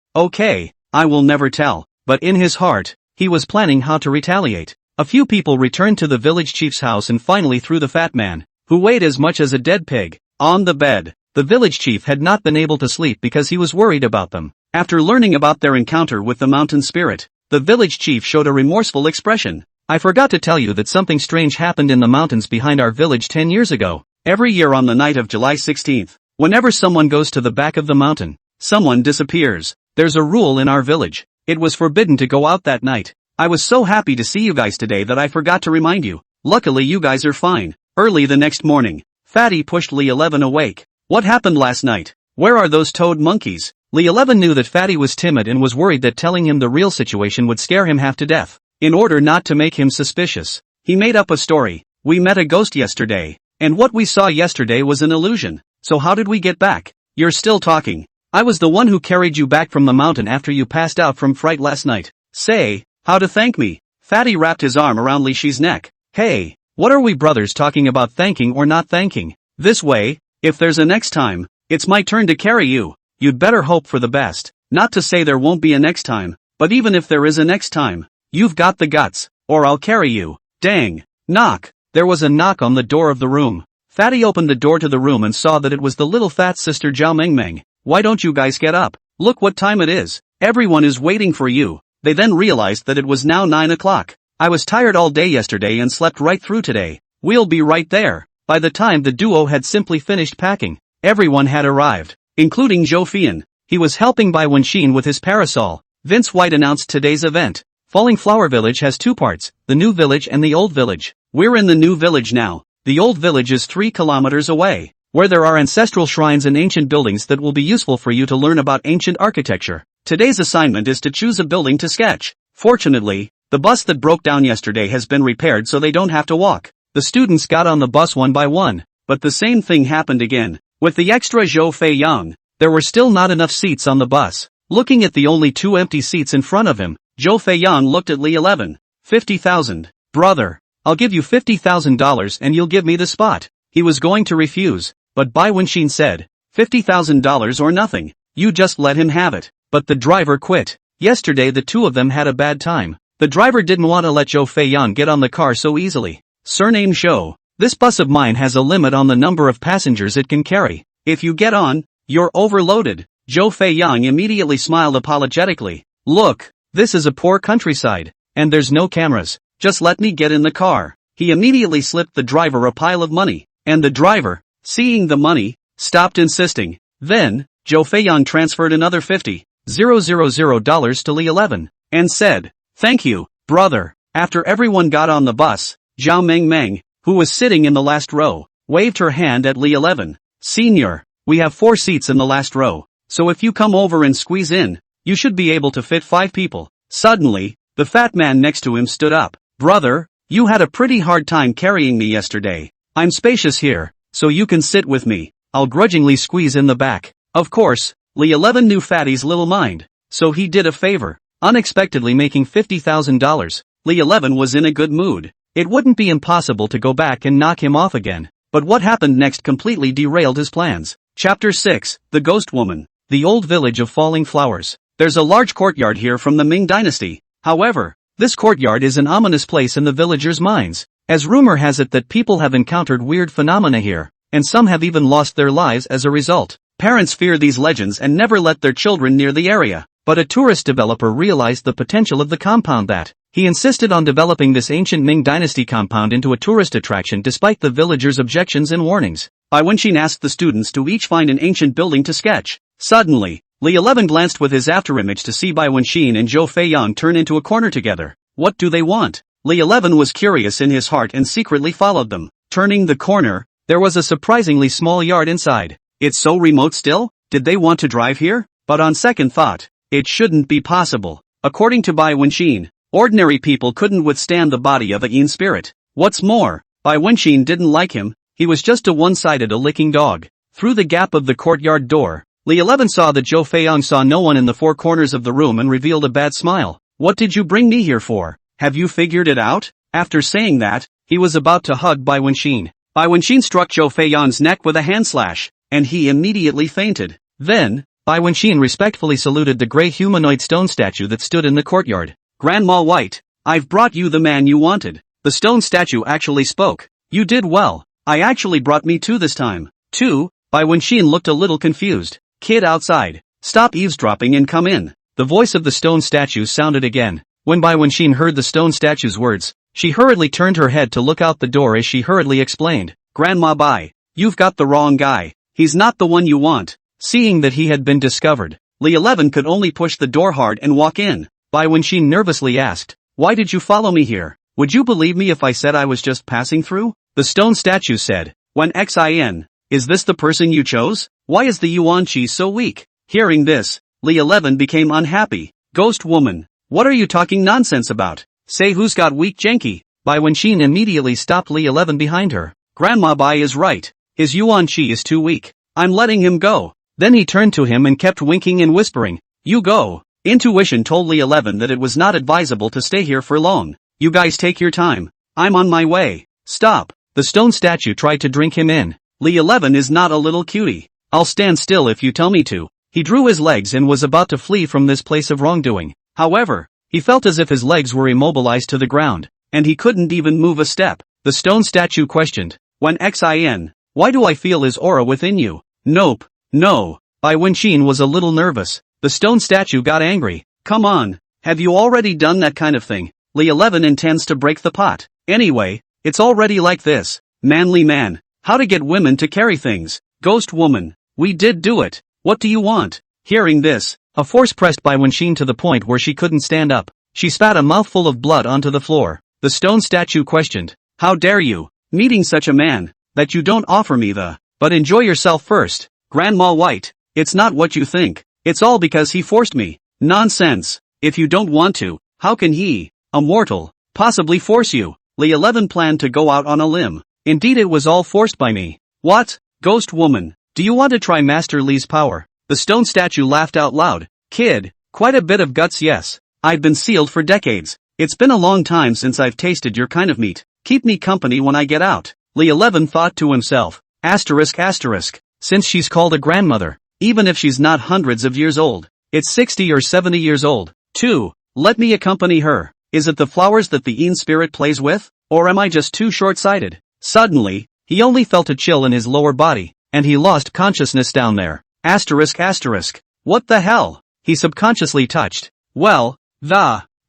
I will never tell. But in his heart, he was planning how to retaliate. A few people returned to the village chief's house and finally threw the fat man, who weighed as much as a dead pig, on the bed. The village chief had not been able to sleep because he was worried about them. After learning about their encounter with the mountain spirit, the village chief showed a remorseful expression. I forgot to tell you that something strange happened in the mountains behind our village 10 years ago. Every year on the night of July 16th, whenever someone goes to the back of the mountain, someone disappears. There's a rule in our village. It was forbidden to go out that night. I was so happy to see you guys today that I forgot to remind you. Luckily you guys are fine. Early the next morning, Fatty pushed Li 11 awake. What happened last night? Where are those toad monkeys? Li 11 knew that Fatty was timid and was worried that telling him the real situation would scare him half to death. In order not to make him suspicious, he made up a story. We met a ghost yesterday, and what we saw yesterday was an illusion. So how did we get back? You're still talking. I was the one who carried you back from the mountain after you passed out from fright last night. Say, how to thank me? Fatty wrapped his arm around Li Shi's neck. Hey, what are we brothers talking about thanking or not thanking? This way, if there's a next time, it's my turn to carry you. You'd better hope for the best. Not to say there won't be a next time, but even if there is a next time, you've got the guts, or I'll carry you. Dang. Knock. There was a knock on the door of the room. Fatty opened the door to the room and saw that it was the little fat sister Zhao Mengmeng. Why don't you guys get up? Look what time it is. Everyone is waiting for you. They then realized that it was now 9 o'clock. I was tired all day yesterday and slept right through today. We'll be right there. By the time the duo had simply finished packing, everyone had arrived, including Zhou Fian. He was helping Bai Wenxin with his parasol. Vince White announced today's event. Falling Flower Village has two parts, the new village and the old village. We're in the new village now. The old village is 3 kilometers away, where there are ancestral shrines and ancient buildings that will be useful for you to learn about ancient architecture. Today's assignment is to choose a building to sketch. Fortunately, the bus that broke down yesterday has been repaired so they don't have to walk. The students got on the bus one by one, but the same thing happened again. With the extra Zhou Feiyang, there were still not enough seats on the bus. Looking at the only 2 empty seats in front of him, Zhou Feiyang looked at Li 11. 50,000. brother, I'll give you $50,000 and you'll give me the spot. He was going to refuse, but Bai Wenxin said, $50,000 or nothing, you just let him have it. But the driver quit. Yesterday the two of them had a bad time. The driver didn't want to let Zhou Feiyang get on the car so easily. Surname Shou. This bus of mine has a limit on the number of passengers it can carry. If you get on, you're overloaded. Zhou Feiyang immediately smiled apologetically. Look, this is a poor countryside, and there's no cameras. Just let me get in the car. He immediately slipped the driver a pile of money, and the driver, seeing the money, stopped insisting. Then, Zhou Feiyang transferred another $50,000 to Li 11, and said, thank you, brother. After everyone got on the bus, Zhao Mengmeng, who was sitting in the last row, waved her hand at Li 11. Senior, we have 4 seats in the last row, so if you come over and squeeze in, you should be able to fit 5 people. Suddenly, the fat man next to him stood up. Brother, you had a pretty hard time carrying me yesterday. I'm spacious here, so you can sit with me. I'll grudgingly squeeze in the back. Of course, Li 11 knew Fatty's little mind, so he did a favor, unexpectedly making $50,000. Li 11 was in a good mood. It wouldn't be impossible to go back and knock him off again. But what happened next completely derailed his plans. Chapter 6, The Ghost Woman. The old village of falling flowers. There's a large courtyard here from the Ming dynasty. However, this courtyard is an ominous place in the villagers' minds, as rumor has it that people have encountered weird phenomena here, and some have even lost their lives as a result. Parents fear these legends and never let their children near the area, but a tourist developer realized the potential of the compound that he insisted on developing this ancient Ming dynasty compound into a tourist attraction despite the villagers' objections and warnings. Bai Wenxin asked the students to each find an ancient building to sketch. Suddenly, Li 11 glanced with his afterimage to see Bai Wenxin and Zhou Feiyang turn into a corner together. What do they want? Li 11 was curious in his heart and secretly followed them. Turning the corner, there was a surprisingly small yard inside. It's so remote still? Did they want to drive here? But on second thought, it shouldn't be possible. According to Bai Wenxin, ordinary people couldn't withstand the body of a Yin spirit. What's more, Bai Wenxin didn't like him. He was just a one-sided licking dog. Through the gap of the courtyard door, Li 11 saw that Zhou Feiyang saw no one in the 4 corners of the room and revealed a bad smile. What did you bring me here for? Have you figured it out? After saying that, he was about to hug Bai Wenxin. Bai Wenxin struck Zhou Feiyang's neck with a hand slash, and he immediately fainted. Then, Bai Wenxin respectfully saluted the gray humanoid stone statue that stood in the courtyard. Grandma White, I've brought you the man you wanted. The stone statue actually spoke. You did well. I actually brought me 2 this time. 2? Bai Wenxin looked a little confused. Kid outside, stop eavesdropping and come in. The voice of the stone statue sounded again. When Bai Wenxin heard the stone statue's words, she hurriedly turned her head to look out the door as she hurriedly explained. Grandma Bai, you've got the wrong guy. He's not the one you want. Seeing that he had been discovered, Li 11 could only push the door hard and walk in. Bai Wenxin nervously asked, why did you follow me here? Would you believe me if I said I was just passing through? The stone statue said, when Xin, is this the person you chose? Why is the Yuan Qi so weak? Hearing this, Li 11 became unhappy. Ghost woman, what are you talking nonsense about? Say who's got weak Genki? Bai Wenxin immediately stopped Li 11 behind her. Grandma Bai is right. His Yuan Qi is too weak. I'm letting him go. Then he turned to him and kept winking and whispering, you go. Intuition told Li 11 that it was not advisable to stay here for long. You guys take your time. I'm on my way. Stop. The stone statue tried to drink him in. Li 11 is not a little cutie. I'll stand still if you tell me to. He drew his legs and was about to flee from this place of wrongdoing. However, he felt as if his legs were immobilized to the ground, and he couldn't even move a step. The stone statue questioned, when Xin, why do I feel his aura within you? Nope, no. Bai Wenxin was a little nervous. The stone statue got angry. Come on, have you already done that kind of thing? Li 11 intends to break the pot. Anyway, it's already like this. Manly man, how to get women to carry things. Ghost woman, we did do it. What do you want? Hearing this, a force pressed Bai Wenxin to the point where she couldn't stand up. She spat a mouthful of blood onto the floor. The stone statue questioned, how dare you, meeting such a man, that you don't offer me the, but enjoy yourself first. Grandma White, it's not what you think. It's all because he forced me. Nonsense. If you don't want to, how can he, a mortal, possibly force you? Li 11 planned to go out on a limb. Indeed it was all forced by me. What? Ghost woman, do you want to try Master Li's power? The stone statue laughed out loud. Kid, quite a bit of guts, yes. I've been sealed for decades. It's been a long time since I've tasted your kind of meat. Keep me company when I get out. Li 11 thought to himself. Asterisk asterisk. Since she's called a grandmother, even if she's not hundreds of years old, it's 60 or 70 years old. 2. Let me accompany her. Is it the flowers that the Yin spirit plays with? Or am I just too short-sighted? Suddenly, he only felt a chill in his lower body, and he lost consciousness down there. Asterisk asterisk. What the hell? He subconsciously touched. Well,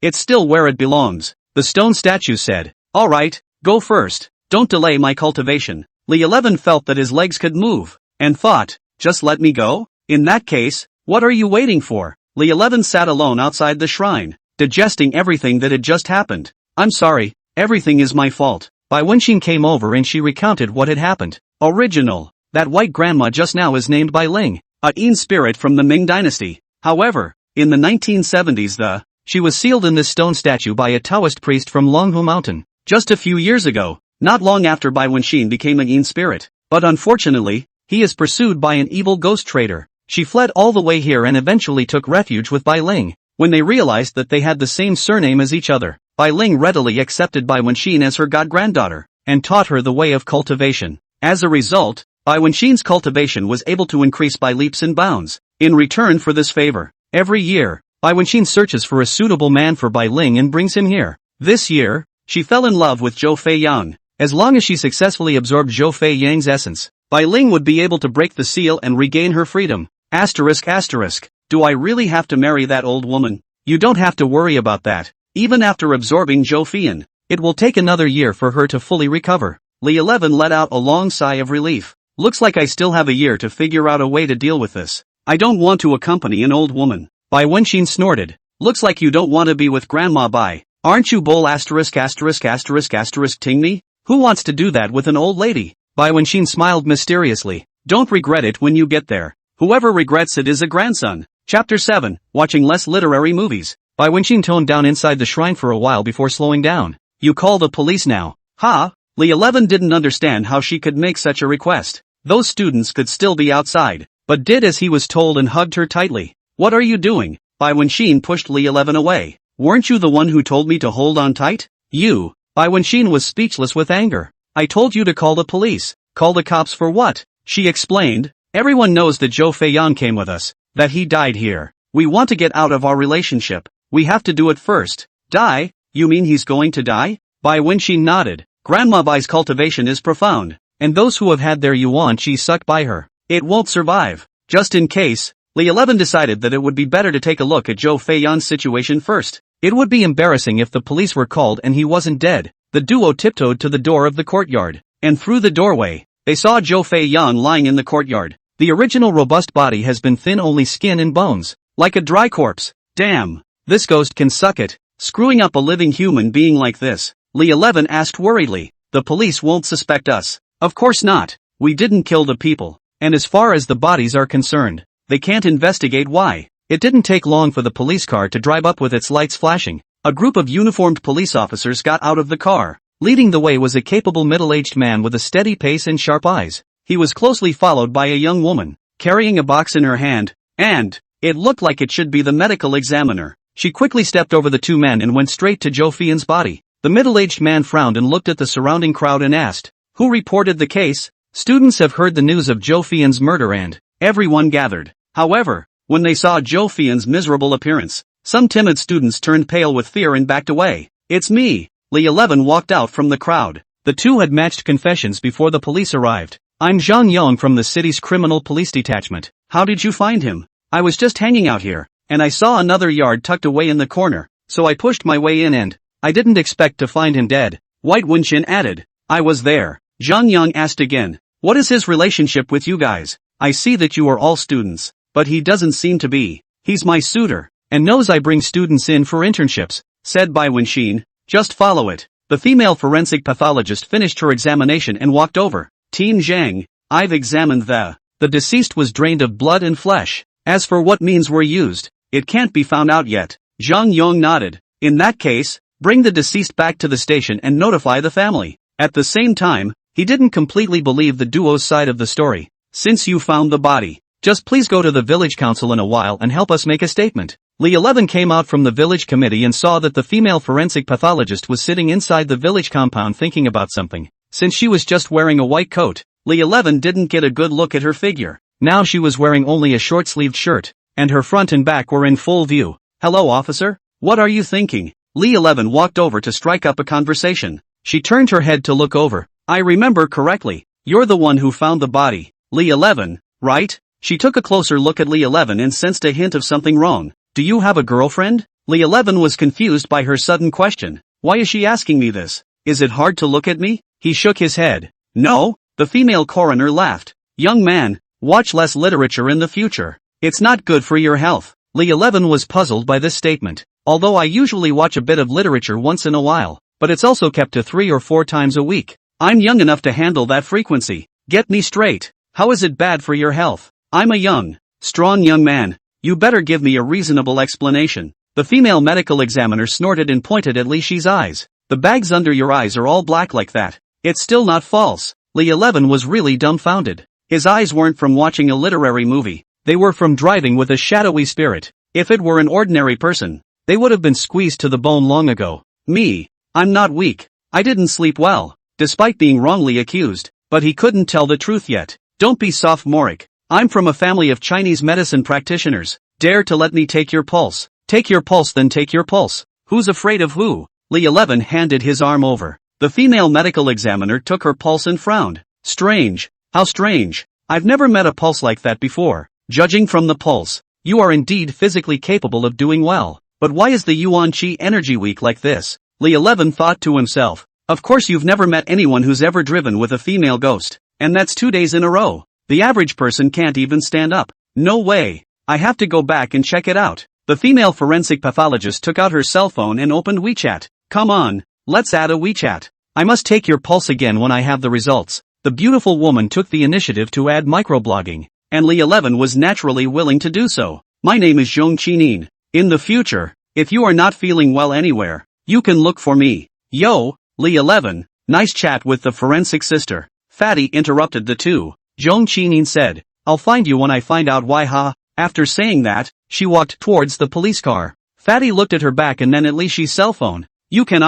it's still where it belongs, the stone statue said. Alright, go first. Don't delay my cultivation. Li 11 felt that his legs could move, and thought, just let me go? In that case, what are you waiting for? Li 11 sat alone outside the shrine, digesting everything that had just happened. I'm sorry, everything is my fault. Bai Wenxin came over and she recounted what had happened. Original. That white grandma just now is named Bai Ling, a Yin spirit from the Ming dynasty. However, in the 1970s she was sealed in this stone statue by a Taoist priest from Luohua mountain, just a few years ago, not long after Bai Wenxin became a Yin spirit. But unfortunately, he is pursued by an evil ghost trader. She fled all the way here and eventually took refuge with Bai Ling. When they realized that they had the same surname as each other, Bai Ling readily accepted Bai Wenxin as her god-granddaughter, and taught her the way of cultivation. As a result, Bai Wenxin's cultivation was able to increase by leaps and bounds. In return for this favor, every year, Bai Wenxin searches for a suitable man for Bai Ling and brings him here. This year, she fell in love with Zhou Fei Yang. As long as she successfully absorbed Zhou Fei Yang's essence, Bai Ling would be able to break the seal and regain her freedom. Asterisk asterisk. Do I really have to marry that old woman? You don't have to worry about that. Even after absorbing Zhou Feiyan, it will take another year for her to fully recover. Li 11 let out a long sigh of relief. Looks like I still have a year to figure out a way to deal with this. I don't want to accompany an old woman. Bai Wenxin snorted. Looks like you don't want to be with Grandma Bai. Aren't you bull asterisk asterisk asterisk asterisk ting me? Who wants to do that with an old lady? Bai Wenxin smiled mysteriously. Don't regret it when you get there. Whoever regrets it is a grandson. Chapter 7, Watching Less Literary Movies. Bai Wenxin toned down inside the shrine for a while before slowing down. You call the police now? Ha? Li 11 didn't understand how she could make such a request. Those students could still be outside, but did as he was told and hugged her tightly. What are you doing? Bai Wenxin pushed Li 11 away. Weren't you the one who told me to hold on tight? You. Bai Wenxin was speechless with anger. I told you to call the police. Call the cops for what? She explained. Everyone knows that Zhou Feiyan came with us, that he died here. We want to get out of our relationship. We have to do it first. Die? You mean he's going to die? Bai Wenxin nodded. Grandma Bai's cultivation is profound, and those who have had their yuan qi sucked by her, it won't survive. Just in case, Li 11 decided that it would be better to take a look at Zhou Feiyan's situation first. It would be embarrassing if the police were called and he wasn't dead. The duo tiptoed to the door of the courtyard, and through the doorway, they saw Zhou Feiyan lying in the courtyard. The original robust body has been thin, only skin and bones, like a dry corpse. Damn, this ghost can suck it, screwing up a living human being like this. Li 11 asked worriedly. The police won't suspect us. Of course not. We didn't kill the people, and as far as the bodies are concerned, they can't investigate why. It didn't take long for the police car to drive up with its lights flashing. A group of uniformed police officers got out of the car. Leading the way was a capable middle-aged man with a steady pace and sharp eyes. He was closely followed by a young woman, carrying a box in her hand, and it looked like it should be the medical examiner. She quickly stepped over the two men and went straight to Zhou Feiyan's body. The middle-aged man frowned and looked at the surrounding crowd and asked, "Who reported the case?" Students have heard the news of Zhou Feiyan's murder and everyone gathered. However, when they saw Zhou Feiyan's miserable appearance, some timid students turned pale with fear and backed away. It's me. Li 11 walked out from the crowd. The two had matched confessions before the police arrived. I'm Zhang Yong from the city's criminal police detachment. How did you find him? I was just hanging out here, and I saw another yard tucked away in the corner, so I pushed my way in and I didn't expect to find him dead. White Wenxin added. I was there. Zhang Yang asked again. What is his relationship with you guys? I see that you are all students, but he doesn't seem to be. He's my suitor, and knows I bring students in for internships, said Bai Wenxin. Just follow it. The female forensic pathologist finished her examination and walked over. Team Zhang, I've examined the deceased was drained of blood and flesh. As for what means were used, it can't be found out yet. Zhang Yong nodded. In that case, bring the deceased back to the station and notify the family. At the same time, he didn't completely believe the duo's side of the story. Since you found the body, just please go to the village council in a while and help us make a statement. Li 11 came out from the village committee and saw that the female forensic pathologist was sitting inside the village compound thinking about something. Since she was just wearing a white coat, Li 11 didn't get a good look at her figure. Now she was wearing only a short-sleeved shirt, and her front and back were in full view. "Hello, officer. What are you thinking?" Li 11 walked over to strike up a conversation. She turned her head to look over. "I remember correctly. You're the one who found the body. Li 11, right?" She took a closer look at Li 11 and sensed a hint of something wrong. "Do you have a girlfriend?" Li 11 was confused by her sudden question. "Why is she asking me this? Is it hard to look at me?" He shook his head. "No." The female coroner laughed. "Young man, watch less literature in the future. It's not good for your health." Li 11 was puzzled by this statement. "Although I usually watch a bit of literature once in a while, but it's also kept to 3 or 4 times a week. I'm young enough to handle that frequency. Get me straight. How is it bad for your health? I'm a young, strong young man. You better give me a reasonable explanation." The female medical examiner snorted and pointed at Li Shi's eyes. "The bags under your eyes are all black like that. It's still not false." Li 11 was really dumbfounded. His eyes weren't from watching a literary movie. They were from driving with a shadowy spirit. If it were an ordinary person, they would have been squeezed to the bone long ago. "Me. I'm not weak. I didn't sleep well, despite being wrongly accused." But he couldn't tell the truth yet. "Don't be sophomoric. I'm from a family of Chinese medicine practitioners. Dare to let me take your pulse. Take your pulse, then take your pulse. Who's afraid of who?" Li 11 handed his arm over. The female medical examiner took her pulse and frowned. "Strange. How strange. I've never met a pulse like that before. Judging from the pulse, you are indeed physically capable of doing well. But why is the Yuan Qi energy weak like this?" Li 11 thought to himself. "Of course you've never met anyone who's ever driven with a female ghost. And that's 2 days in a row. The average person can't even stand up. No way. I have to go back and check it out." The female forensic pathologist took out her cell phone and opened WeChat. "Come on, let's add a WeChat. I must take your pulse again when I have the results." The beautiful woman took the initiative to add microblogging, and Li 11 was naturally willing to do so. "My name is Zhong Qinin. In the future, if you are not feeling well anywhere, you can look for me." "Yo, Li 11, nice chat with the forensic sister." Fatty interrupted the two. Zhong Qinin said, "I'll find you when I find out why, ha." After saying that, she walked towards the police car. Fatty looked at her back and then at Li Shi's cell phone. "You can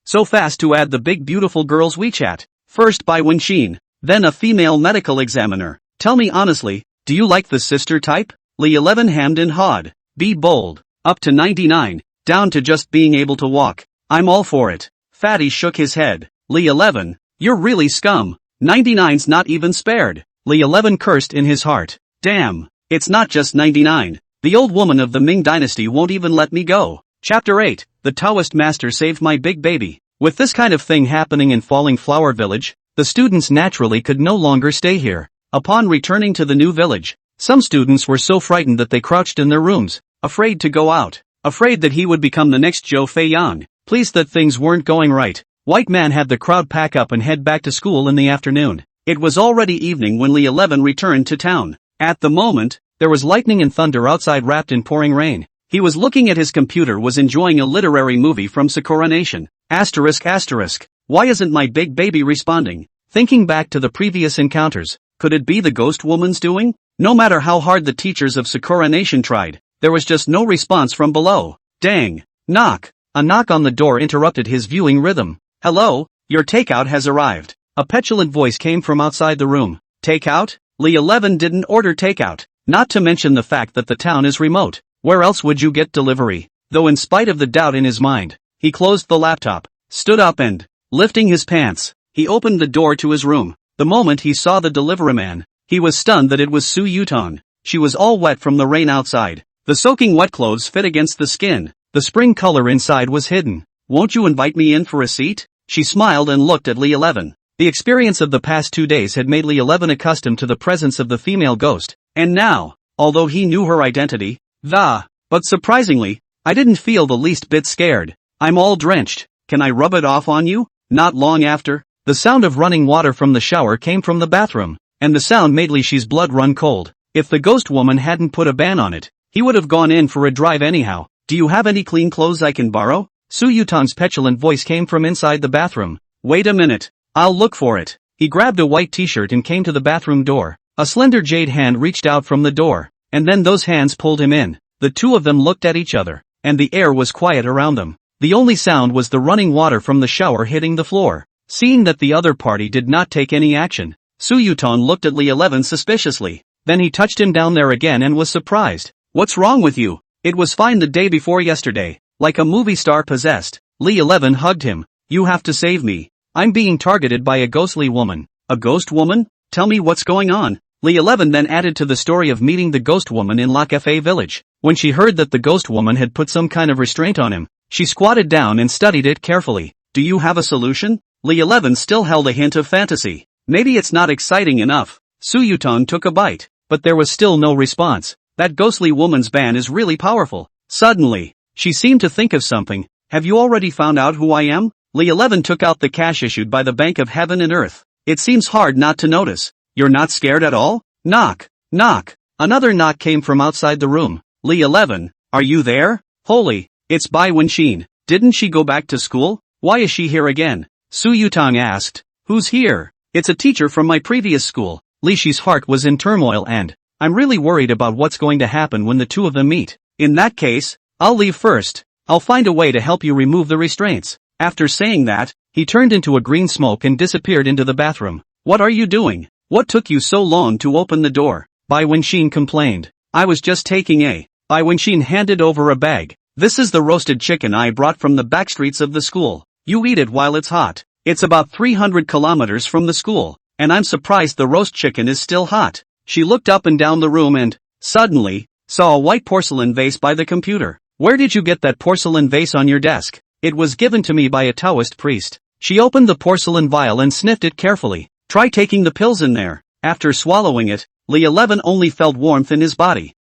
so fast to add the big beautiful girl's WeChat. First by Wenxin, then a female medical examiner. Tell me honestly, do you like the sister type?" Li 11 hammed and hawed. "Be bold. Up to 99, down to just being able to walk. I'm all for it." Fatty shook his head. "Li 11, you're really scum. 99's not even spared." Li 11 cursed in his heart. "Damn, it's not just 99. The old woman of the Ming dynasty won't even let me go." Chapter 8, The Taoist Master Saved My Big Baby. With this kind of thing happening in Falling Flower Village, the students naturally could no longer stay here. Upon returning to the new village, some students were so frightened that they crouched in their rooms, afraid to go out, afraid that he would become the next Zhou Feiyang. Pleased that things weren't going right, White Man had the crowd pack up and head back to school in the afternoon. It was already evening when Li 11 returned to town. At the moment, there was lightning and thunder outside wrapped in pouring rain. He was looking at his computer, was enjoying a literary movie from Sakura Nation. ****. Why isn't my big baby responding? Thinking back to the previous encounters, could it be the ghost woman's doing? No matter how hard the teachers of Sakura Nation tried, there was just no response from below. Dang. Knock. A knock on the door interrupted his viewing rhythm. "Hello, your takeout has arrived." A petulant voice came from outside the room. "Takeout?" Li 11 didn't order takeout, not to mention the fact that the town is remote. Where else would you get delivery? Though in spite of the doubt in his mind, he closed the laptop, stood up and, lifting his pants, he opened the door to his room. The moment he saw the delivery man, he was stunned that it was Su Yutang. She was all wet from the rain outside. The soaking wet clothes fit against the skin. The spring color inside was hidden. "Won't you invite me in for a seat?" She smiled and looked at Li 11. The experience of the past 2 days had made Li 11 accustomed to the presence of the female ghost, and now, although he knew her identity, but surprisingly, I didn't feel the least bit scared. "I'm all drenched. Can I rub it off on you?" Not long after, the sound of running water from the shower came from the bathroom, and the sound made Li Shi's blood run cold. If the ghost woman hadn't put a ban on it, he would have gone in for a drive anyhow. "Do you have any clean clothes I can borrow?" Su Yutang's petulant voice came from inside the bathroom. "Wait a minute. I'll look for it." He grabbed a white t-shirt and came to the bathroom door. A slender jade hand reached out from the door, and then those hands pulled him in. The two of them looked at each other, and the air was quiet around them. The only sound was the running water from the shower hitting the floor. Seeing that the other party did not take any action, Su Yutang looked at Li 11 suspiciously. Then he touched him down there again and was surprised. "What's wrong with you? It was fine the day before yesterday." Like a movie star possessed, Li 11 hugged him. "You have to save me. I'm being targeted by a ghostly woman." "A ghost woman? Tell me what's going on." Li 11 then added to the story of meeting the ghost woman in La Cafe village. When she heard that the ghost woman had put some kind of restraint on him, she squatted down and studied it carefully. "Do you have a solution?" Li 11 still held a hint of fantasy. "Maybe it's not exciting enough." Su Yutang took a bite, but there was still no response. "That ghostly woman's ban is really powerful." Suddenly, she seemed to think of something. "Have you already found out who I am?" Li 11 took out the cash issued by the Bank of Heaven and Earth. "It seems hard not to notice." "You're not scared at all?" Knock, knock. Another knock came from outside the room. "Li 11, are you there?" "Holy, it's Bai Wenxin. Didn't she go back to school? Why is she here again?" Su Yutang asked. "Who's here?" "It's a teacher from my previous school." Li Shi's heart was in turmoil and, "I'm really worried about what's going to happen when the two of them meet." "In that case, I'll leave first. I'll find a way to help you remove the restraints." After saying that, he turned into a green smoke and disappeared into the bathroom. "What are you doing? What took you so long to open the door?" Bai Wenxin complained. "I was just taking a..." Bai Wenxin handed over a bag. "This is the roasted chicken I brought from the back streets of the school. You eat it while it's hot. It's about 300 kilometers from the school, and I'm surprised the roast chicken is still hot." She looked up and down the room and, suddenly, saw a white porcelain vase by the computer. "Where did you get that porcelain vase on your desk?" "It was given to me by a Taoist priest." She opened the porcelain vial and sniffed it carefully. "Try taking the pills in there." After swallowing it, Li 11 only felt warmth in his body.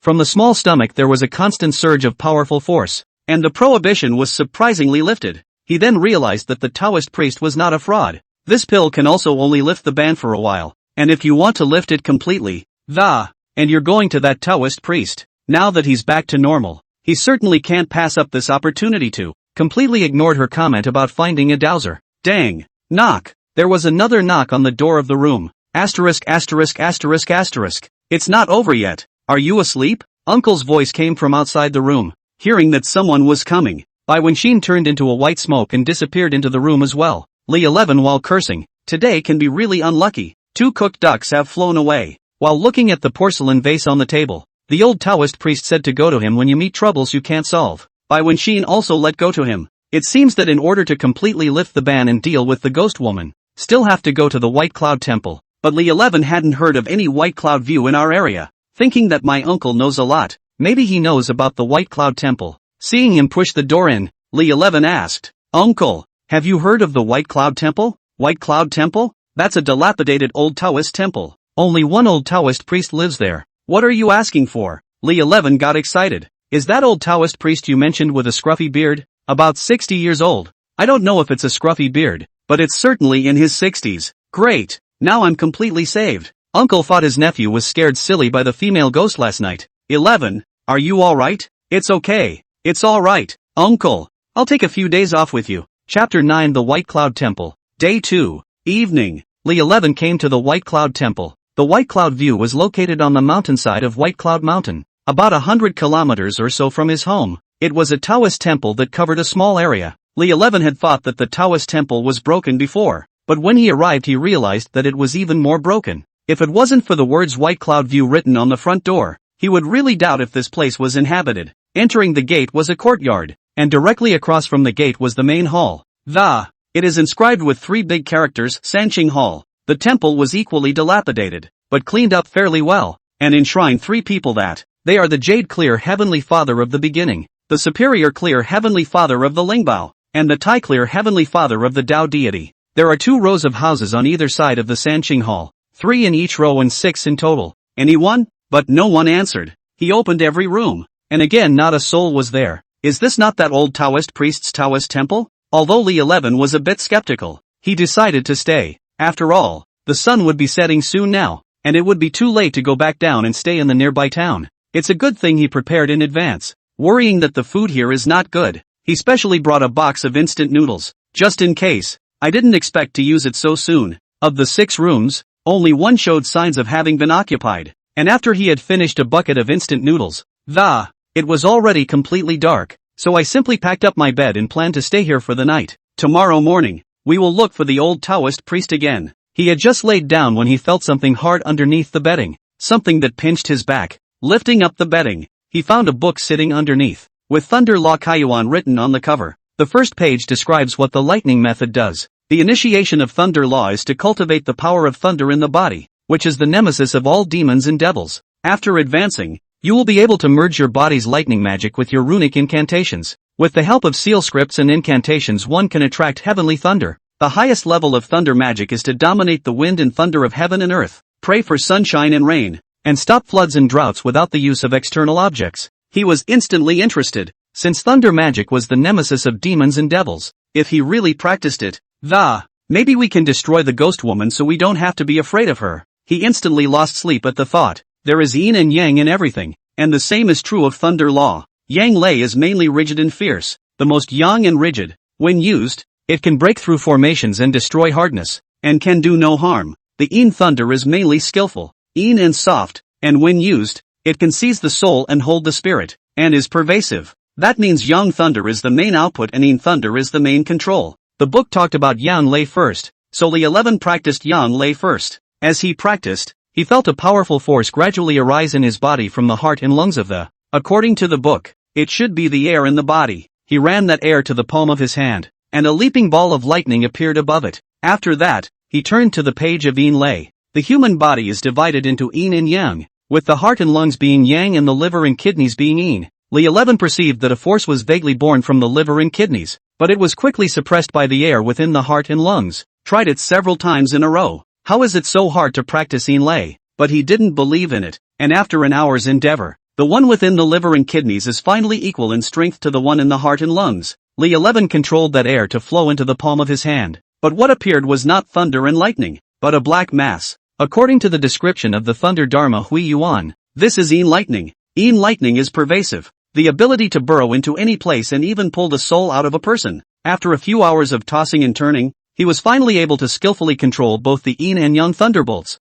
From the small stomach there was a constant surge of powerful force, and the prohibition was surprisingly lifted. He then realized that the Taoist priest was not a fraud. This pill can also only lift the ban for a while, and if you want to lift it completely, and you're going to that Taoist priest. Now that he's back to normal, he certainly can't pass up this opportunity to. Completely ignored her comment about finding a dowser. Dang. Knock. There was another knock on the door of the room. Asterisk asterisk asterisk asterisk. "It's not over yet. Are you asleep?" Uncle's voice came from outside the room. Hearing that someone was coming, Bai Wenxin turned into a white smoke and disappeared into the room as well. Li 11 while cursing. "Today can be really unlucky. 2 cooked ducks have flown away." While looking at the porcelain vase on the table, the old Taoist priest said to go to him when you meet troubles you can't solve. Bai Wenxin also let go to him. It seems that in order to completely lift the ban and deal with the ghost woman, still have to go to the White Cloud Temple. But Li 11 hadn't heard of any White Cloud view in our area. Thinking that my uncle knows a lot, maybe he knows about the White Cloud Temple. Seeing him push the door in, Li 11 asked, "Uncle, have you heard of the White Cloud Temple?" "White Cloud Temple? That's a dilapidated old Taoist temple. Only one old Taoist priest lives there." "What are you asking for?" Li 11 got excited. "Is that old Taoist priest you mentioned with a scruffy beard? About 60 years old. I don't know if it's a scruffy beard, but it's certainly in his 60s. Great. Now I'm completely saved." Uncle thought his nephew was scared silly by the female ghost last night. 11, are you alright? "It's okay. It's alright, Uncle. I'll take a few days off with you." Chapter 9 The White Cloud Temple. Day 2. Evening. Li 11 came to the White Cloud Temple. The White Cloud View was located on the mountainside of White Cloud Mountain, about 100 kilometers or so from his home. It was a Taoist temple that covered a small area. Li 11 had thought that the Taoist temple was broken before, but when he arrived he realized that it was even more broken. If it wasn't for the words White Cloud View written on the front door, he would really doubt if this place was inhabited. Entering the gate was a courtyard, and directly across from the gate was the main hall. It is inscribed with 3 big characters, Sanqing Hall. The temple was equally dilapidated, but cleaned up fairly well, and enshrined 3 people that, they are the Jade Clear Heavenly Father of the Beginning, the Superior Clear Heavenly Father of the Lingbao, and the Tai Clear Heavenly Father of the Tao deity. There are 2 rows of houses on either side of the Sanqing Hall, 3 in each row and 6 in total. Anyone? But no one answered. He opened every room, and again not a soul was there. Is this not that old Taoist priest's Taoist temple? Although Li 11 was a bit skeptical, he decided to stay. After all, the sun would be setting soon now, and it would be too late to go back down and stay in the nearby town. It's a good thing he prepared in advance. Worrying that the food here is not good, he specially brought a box of instant noodles, just in case. I didn't expect to use it so soon. Of the 6 rooms, only one showed signs of having been occupied, and after he had finished a bucket of instant noodles, It was already completely dark, so I simply packed up my bed and planned to stay here for the night. Tomorrow morning, we will look for the old Taoist priest again. He had just laid down when he felt something hard underneath the bedding, something that pinched his back. Lifting up the bedding, he found a book sitting underneath, with Thunder Law Kaiwan written on the cover. The first page describes what the lightning method does. The initiation of Thunder Law is to cultivate the power of thunder in the body, which is the nemesis of all demons and devils. After advancing, you will be able to merge your body's lightning magic with your runic incantations. With the help of seal scripts and incantations, one can attract heavenly thunder. The highest level of thunder magic is to dominate the wind and thunder of heaven and earth, pray for sunshine and rain, and stop floods and droughts without the use of external objects. He was instantly interested, since thunder magic was the nemesis of demons and devils. If he really practiced it, maybe we can destroy the ghost woman so we don't have to be afraid of her. He instantly lost sleep at the thought. There is yin and yang in everything, and the same is true of thunder law. Yang lei is mainly rigid and fierce, the most yang and rigid. When used, it can break through formations and destroy hardness, and can do no harm. The yin thunder is mainly skillful, yin and soft, and when used, it can seize the soul and hold the spirit, and is pervasive. That means yang thunder is the main output and yin thunder is the main control. The book talked about yang lei first, so Li 11 practiced yang lei first. As he practiced, he felt a powerful force gradually arise in his body from the heart and lungs of the, according to the book, it should be the air in the body. He ran that air to the palm of his hand, and a leaping ball of lightning appeared above it. After that, he turned to the page of yin lei. The human body is divided into yin and yang, with the heart and lungs being yang and the liver and kidneys being yin. Li 11 perceived that a force was vaguely born from the liver and kidneys, but it was quickly suppressed by the air within the heart and lungs. Tried it several times in a row. How is it so hard to practice yin lei? But he didn't believe in it, and after an hour's endeavor, the one within the liver and kidneys is finally equal in strength to the one in the heart and lungs. Li 11 controlled that air to flow into the palm of his hand, but what appeared was not thunder and lightning, but a black mass. According to the description of the thunder dharma Hui Yuan, this is yin lightning. Yin lightning is pervasive, the ability to burrow into any place and even pull the soul out of a person. After a few hours of tossing and turning, he was finally able to skillfully control both the yin and yang thunderbolts.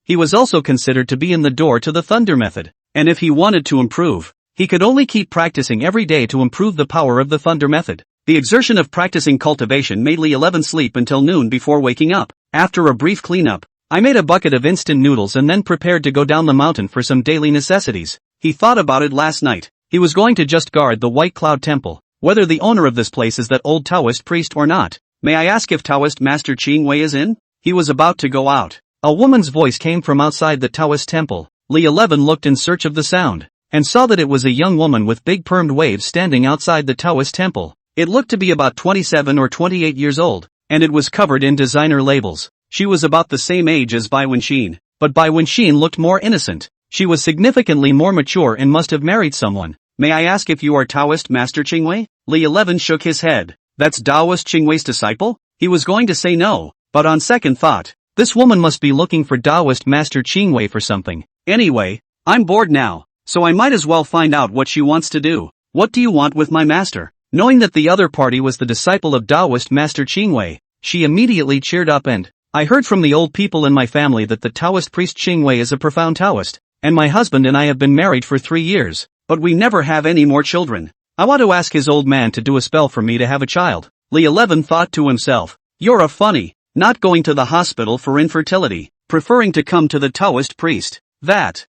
He was also considered to be in the door to the thunder method, and if he wanted to improve, he could only keep practicing every day to improve the power of the thunder method. The exertion of practicing cultivation made Li 11 sleep until noon before waking up. After a brief cleanup, I made a bucket of instant noodles and then prepared to go down the mountain for some daily necessities. He thought about it last night. He was going to just guard the White Cloud Temple, whether the owner of this place is that old Taoist priest or not. May I ask if Taoist Master Ching Wei is in? He was about to go out. A woman's voice came from outside the Taoist temple. Li 11 looked in search of the sound, and saw that it was a young woman with big permed waves standing outside the Taoist temple. It looked to be about 27 or 28 years old, and it was covered in designer labels. She was about the same age as Bai Wenxin, but Bai Wenxin looked more innocent. She was significantly more mature and must have married someone. May I ask if you are Taoist Master Ching Wei? Li 11 shook his head. That's Taoist Ching Wei's disciple? He was going to say no, but on second thought, this woman must be looking for Taoist Master Ching Wei for something. Anyway, I'm bored now, so I might as well find out what she wants to do. What do you want with my master? Knowing that the other party was the disciple of Taoist Master Ching Wei, she immediately cheered up and, I heard from the old people in my family that the Taoist priest Ching Wei is a profound Taoist, and my husband and I have been married for 3 years, but we never have any more children. I want to ask his old man to do a spell for me to have a child. Li 11 thought to himself, you're a funny, not going to the hospital for infertility, preferring to come to the Taoist priest.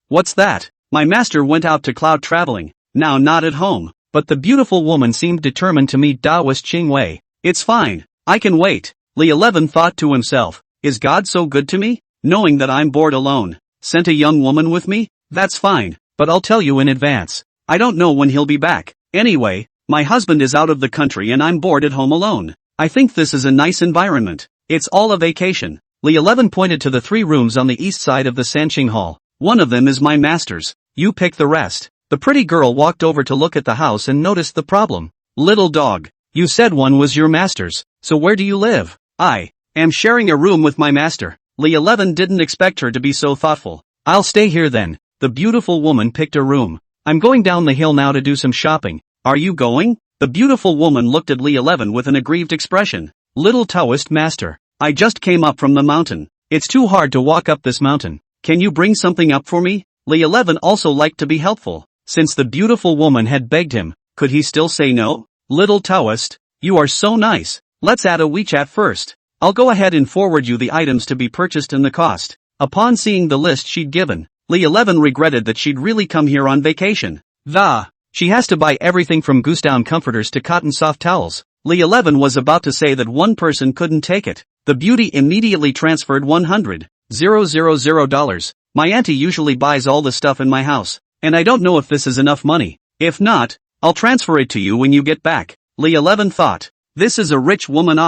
What's that? My master went out to cloud traveling, now not at home, but the beautiful woman seemed determined to meet Taoist Ching Wei. It's fine, I can wait. Li 11 thought to himself, is God so good to me? Knowing that I'm bored alone, sent a young woman with me? That's fine, but I'll tell you in advance. I don't know when he'll be back. Anyway, my husband is out of the country and I'm bored at home alone. I think this is a nice environment. It's all a vacation. Li 11 pointed to the 3 rooms on the east side of the Sanqing Hall. One of them is my master's. You pick the rest. The pretty girl walked over to look at the house and noticed the problem. Little dog, you said one was your master's, so where do you live? I am sharing a room with my master. Li 11 didn't expect her to be so thoughtful. I'll stay here then. The beautiful woman picked a room. I'm going down the hill now to do some shopping. Are you going? The beautiful woman looked at Li 11 with an aggrieved expression. Little Taoist master, I just came up from the mountain. It's too hard to walk up this mountain. Can you bring something up for me? Li 11 also liked to be helpful. Since the beautiful woman had begged him, could he still say no? Little Taoist, you are so nice. Let's add a WeChat first. I'll go ahead and forward you the items to be purchased and the cost. Upon seeing the list she'd given, Li 11 regretted that she'd really come here on vacation. She has to buy everything from goose down comforters to cotton soft towels. Li 11 was about to say that one person couldn't take it. The beauty immediately transferred $100,000. My auntie usually buys all the stuff in my house, and I don't know if this is enough money. If not, I'll transfer it to you when you get back. Li 11 thought. This is a rich woman.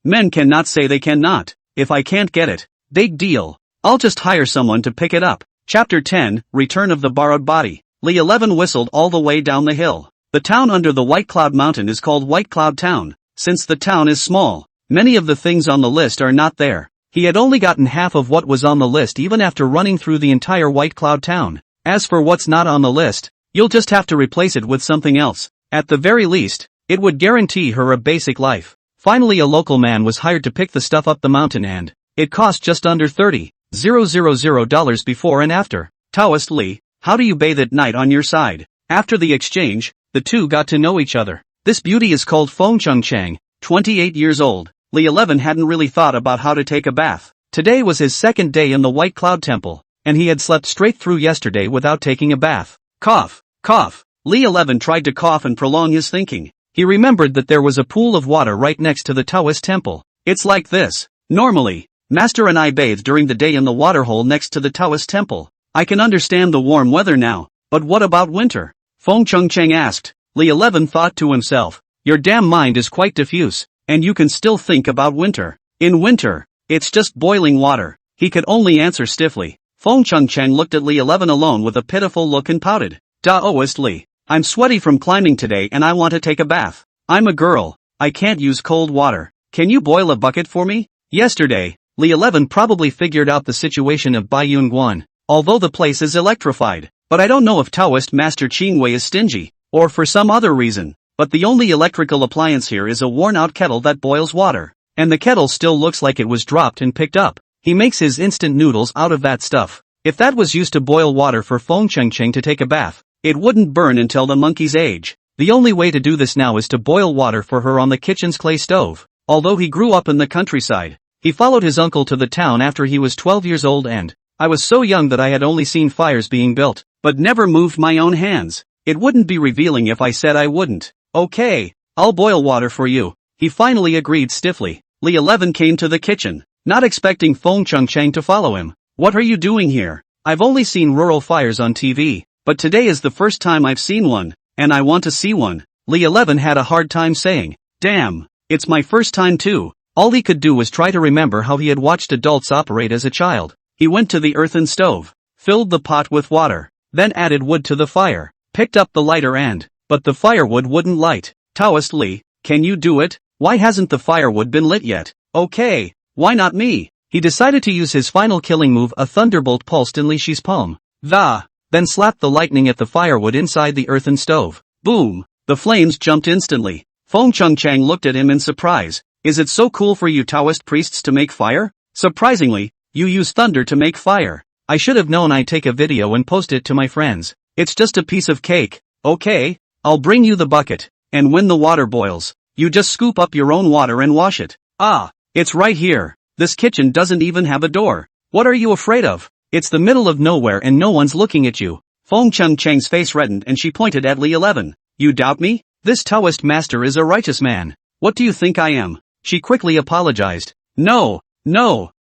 Men cannot say they cannot. If I can't get it, big deal. I'll just hire someone to pick it up. Chapter 10, Return of the Borrowed Body. Li 11 whistled all the way down the hill. The town under the White Cloud Mountain is called White Cloud Town. Since the town is small, many of the things on the list are not there. He had only gotten half of what was on the list even after running through the entire White Cloud Town. As for what's not on the list, you'll just have to replace it with something else. At the very least, it would guarantee her a basic life. Finally, a local man was hired to pick the stuff up the mountain, and it cost just under $30,000 before and after. Taoist Li, how do you bathe at night on your side? After the exchange, the two got to know each other. This beauty is called Feng Chang, 28 years old. Li 11 hadn't really thought about how to take a bath. Today was his second day in the White Cloud Temple, and he had slept straight through yesterday without taking a bath. Cough, cough. Li 11 tried to cough and prolong his thinking. He remembered that there was a pool of water right next to the Taoist temple. It's like this. Normally, Master and I bathe during the day in the waterhole next to the Taoist temple. I can understand the warm weather now, but what about winter? Feng Chang asked. Li 11 thought to himself, your damn mind is quite diffuse, and you can still think about winter. In winter, it's just boiling water. He could only answer stiffly. Feng Chang looked at Li 11 alone with a pitiful look and pouted. Taoist Li, I'm sweaty from climbing today and I want to take a bath. I'm a girl. I can't use cold water. Can you boil a bucket for me? Yesterday, Li 11 probably figured out the situation of Baiyun, although the place is electrified. But I don't know if Taoist Master Qingwei is stingy, or for some other reason. But the only electrical appliance here is a worn-out kettle that boils water. And the kettle still looks like it was dropped and picked up. He makes his instant noodles out of that stuff. If that was used to boil water for Feng Chang to take a bath, it wouldn't burn until the monkey's age. The only way to do this now is to boil water for her on the kitchen's clay stove. Although he grew up in the countryside, he followed his uncle to the town after he was 12 years old, and I was so young that I had only seen fires being built, but never moved my own hands. It wouldn't be revealing if I said I wouldn't. Okay, I'll boil water for you. He finally agreed stiffly. Li 11 came to the kitchen, not expecting Feng Chang to follow him. What are you doing here? I've only seen rural fires on TV. But today is the first time I've seen one, and I want to see one. Li 11 had a hard time saying, damn, it's my first time too. All he could do was try to remember how he had watched adults operate as a child. He went to the earthen stove, filled the pot with water, then added wood to the fire, picked up the lighter but the firewood wouldn't light. Taoist Li, can you do it? Why hasn't the firewood been lit yet? Okay, why not me? He decided to use his final killing move, a thunderbolt pulsed in Li Shi's palm. Then slapped the lightning at the firewood inside the earthen stove. Boom! The flames jumped instantly. Feng Chang looked at him in surprise. Is it so cool for you Taoist priests to make fire? Surprisingly, you use thunder to make fire. I should have known. I'd take a video and post it to my friends. It's just a piece of cake. Okay, I'll bring you the bucket. And when the water boils, you just scoop up your own water and wash it. It's right here. This kitchen doesn't even have a door. What are you afraid of? It's the middle of nowhere and no one's looking at you. Feng Chang's face reddened and she pointed at Li 11. You doubt me? This Taoist master is a righteous man. What do you think I am? She quickly apologized. No,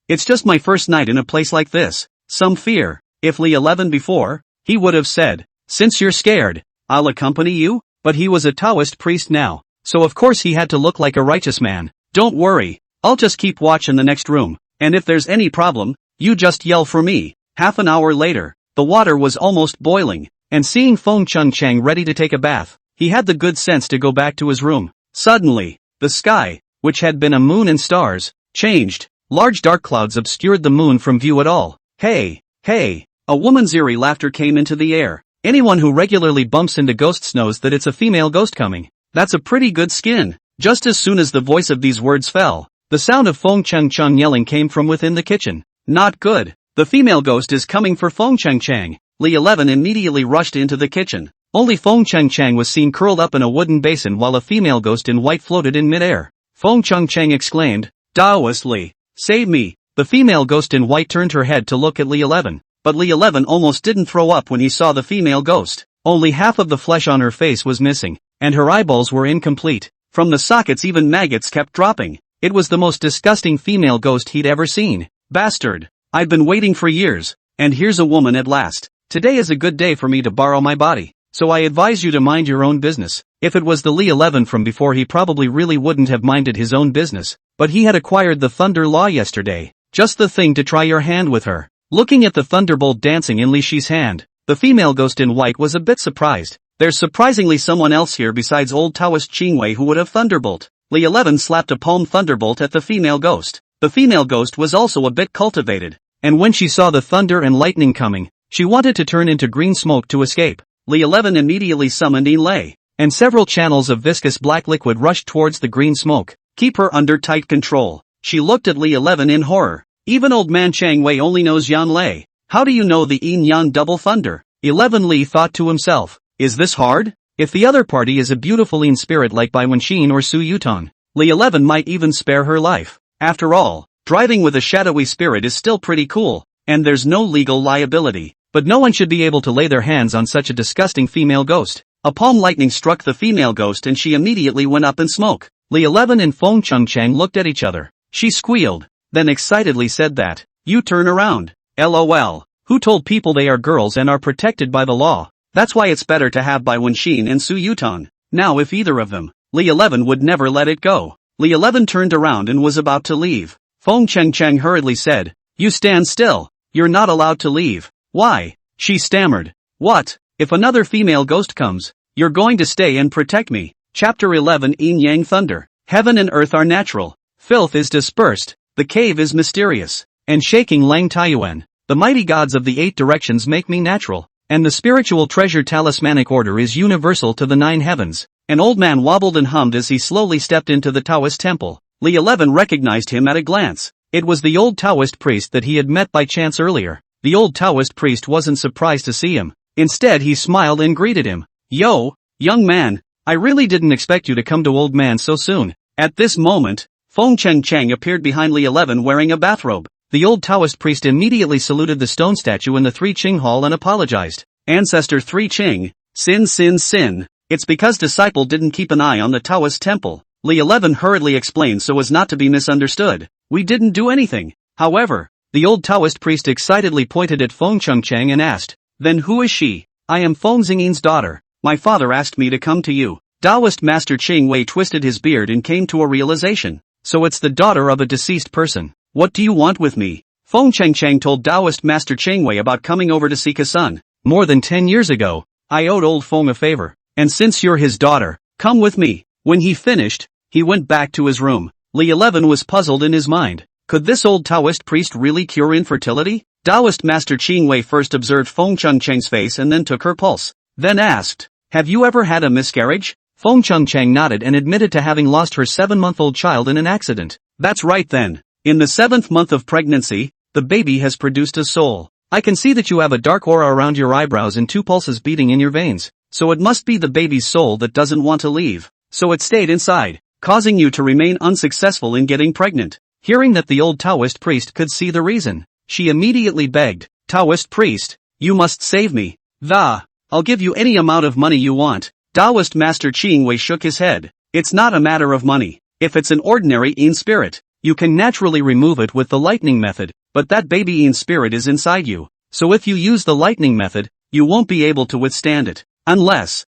it's just my first night in a place like this. Some fear. If Li 11 before, he would have said, since you're scared, I'll accompany you, but he was a Taoist priest now, so of course he had to look like a righteous man. Don't worry, I'll just keep watch in the next room, and if there's any problem, you just yell for me. Half an hour later, the water was almost boiling, and seeing Feng Chang ready to take a bath, he had the good sense to go back to his room. Suddenly, the sky, which had been a moon and stars, changed. Large dark clouds obscured the moon from view at all. Hey! A woman's eerie laughter came into the air. Anyone who regularly bumps into ghosts knows that it's a female ghost coming. That's a pretty good skin. Just as soon as the voice of these words fell, the sound of Feng Chang yelling came from within the kitchen. Not good. The female ghost is coming for Feng Chang. Li 11 immediately rushed into the kitchen. Only Feng Chang was seen curled up in a wooden basin while a female ghost in white floated in midair. Feng Chang exclaimed, "Taoist Li, save me!" The female ghost in white turned her head to look at Li 11, but Li 11 almost didn't throw up when he saw the female ghost. Only half of the flesh on her face was missing, and her eyeballs were incomplete. From the sockets even maggots kept dropping. It was the most disgusting female ghost he'd ever seen. Bastard. I've been waiting for years, and here's a woman at last. Today is a good day for me to borrow my body, so I advise you to mind your own business. If it was the Li 11 from before, he probably really wouldn't have minded his own business, but he had acquired the Thunder Law yesterday. Just the thing to try your hand with her. Looking at the thunderbolt dancing in Li Shi's hand, the female ghost in white was a bit surprised. There's surprisingly someone else here besides old Taoist Qingwei who would have thunderbolt. Li 11 slapped a palm thunderbolt at the female ghost. The female ghost was also a bit cultivated, and when she saw the thunder and lightning coming, she wanted to turn into green smoke to escape. Li 11 immediately summoned Yin Lei, and several channels of viscous black liquid rushed towards the green smoke. Keep her under tight control. She looked at Li 11 in horror. Even old man Chang Wei only knows Yan Lei. How do you know the Yin-Yang double thunder? 11 Li thought to himself, is this hard? If the other party is a beautiful Yin spirit like Bai Wenxin or Su Yutang, Li 11 might even spare her life. After all, driving with a shadowy spirit is still pretty cool, and there's no legal liability. But no one should be able to lay their hands on such a disgusting female ghost. A palm lightning struck the female ghost and she immediately went up in smoke. Li 11 and Feng Chang looked at each other. She squealed, then excitedly said that, "You turn around. LOL. Who told people they are girls and are protected by the law? That's why it's better to have Bai Wenxin and Su Yutang. Now if either of them, Li 11 would never let it go." Li 11 turned around and was about to leave. Feng Chang hurriedly said, "You stand still. You're not allowed to leave." "Why?" she stammered. "What? If another female ghost comes, you're going to stay and protect me." Chapter 11 Yin-Yang Thunder. Heaven and earth are natural. Filth is dispersed. The cave is mysterious. And shaking Lang Taiyuan. The mighty gods of the 8 directions make me natural. And the spiritual treasure talismanic order is universal to the 9 heavens. An old man wobbled and hummed as he slowly stepped into the Taoist temple. Li 11 recognized him at a glance. It was the old Taoist priest that he had met by chance earlier. The old Taoist priest wasn't surprised to see him. Instead he smiled and greeted him. "Yo, young man, I really didn't expect you to come to old man so soon." At this moment, Feng Chang appeared behind Li 11 wearing a bathrobe. The old Taoist priest immediately saluted the stone statue in the 3 Qing hall and apologized. "Ancestor 3 Qing, sin. It's because disciple didn't keep an eye on the Taoist temple." Li 11 hurriedly explained so as not to be misunderstood. "We didn't do anything." However, the old Taoist priest excitedly pointed at Feng Chang and asked, "Then who is she?" "I am Feng Xingyin's daughter. My father asked me to come to you." Taoist Master Ching Wei twisted his beard and came to a realization. "So it's the daughter of a deceased person. What do you want with me?" Feng Chang told Taoist Master Ching Wei about coming over to seek a son. "More than 10 years ago, I owed old Feng a favor. And since you're his daughter, come with me." When he finished, he went back to his room. Li 11 was puzzled in his mind. Could this old Taoist priest really cure infertility? Taoist Master Ching Wei first observed Feng Chang's face and then took her pulse. Then asked, "Have you ever had a miscarriage?" Feng Chang nodded and admitted to having lost her 7-month-old child in an accident. "That's right then. In the 7th month of pregnancy, the baby has produced a soul. I can see that you have a dark aura around your eyebrows and 2 pulses beating in your veins. So it must be the baby's soul that doesn't want to leave. So it stayed inside, causing you to remain unsuccessful in getting pregnant." Hearing that the old Taoist priest could see the reason, she immediately begged, "Taoist priest, you must save me. I'll give you any amount of money you want." Taoist Master Ching Wei shook his head. "It's not a matter of money. If it's an ordinary Yin spirit, you can naturally remove it with the lightning method, but that baby Yin spirit is inside you. So if you use the lightning method, you won't be able to withstand it. Unless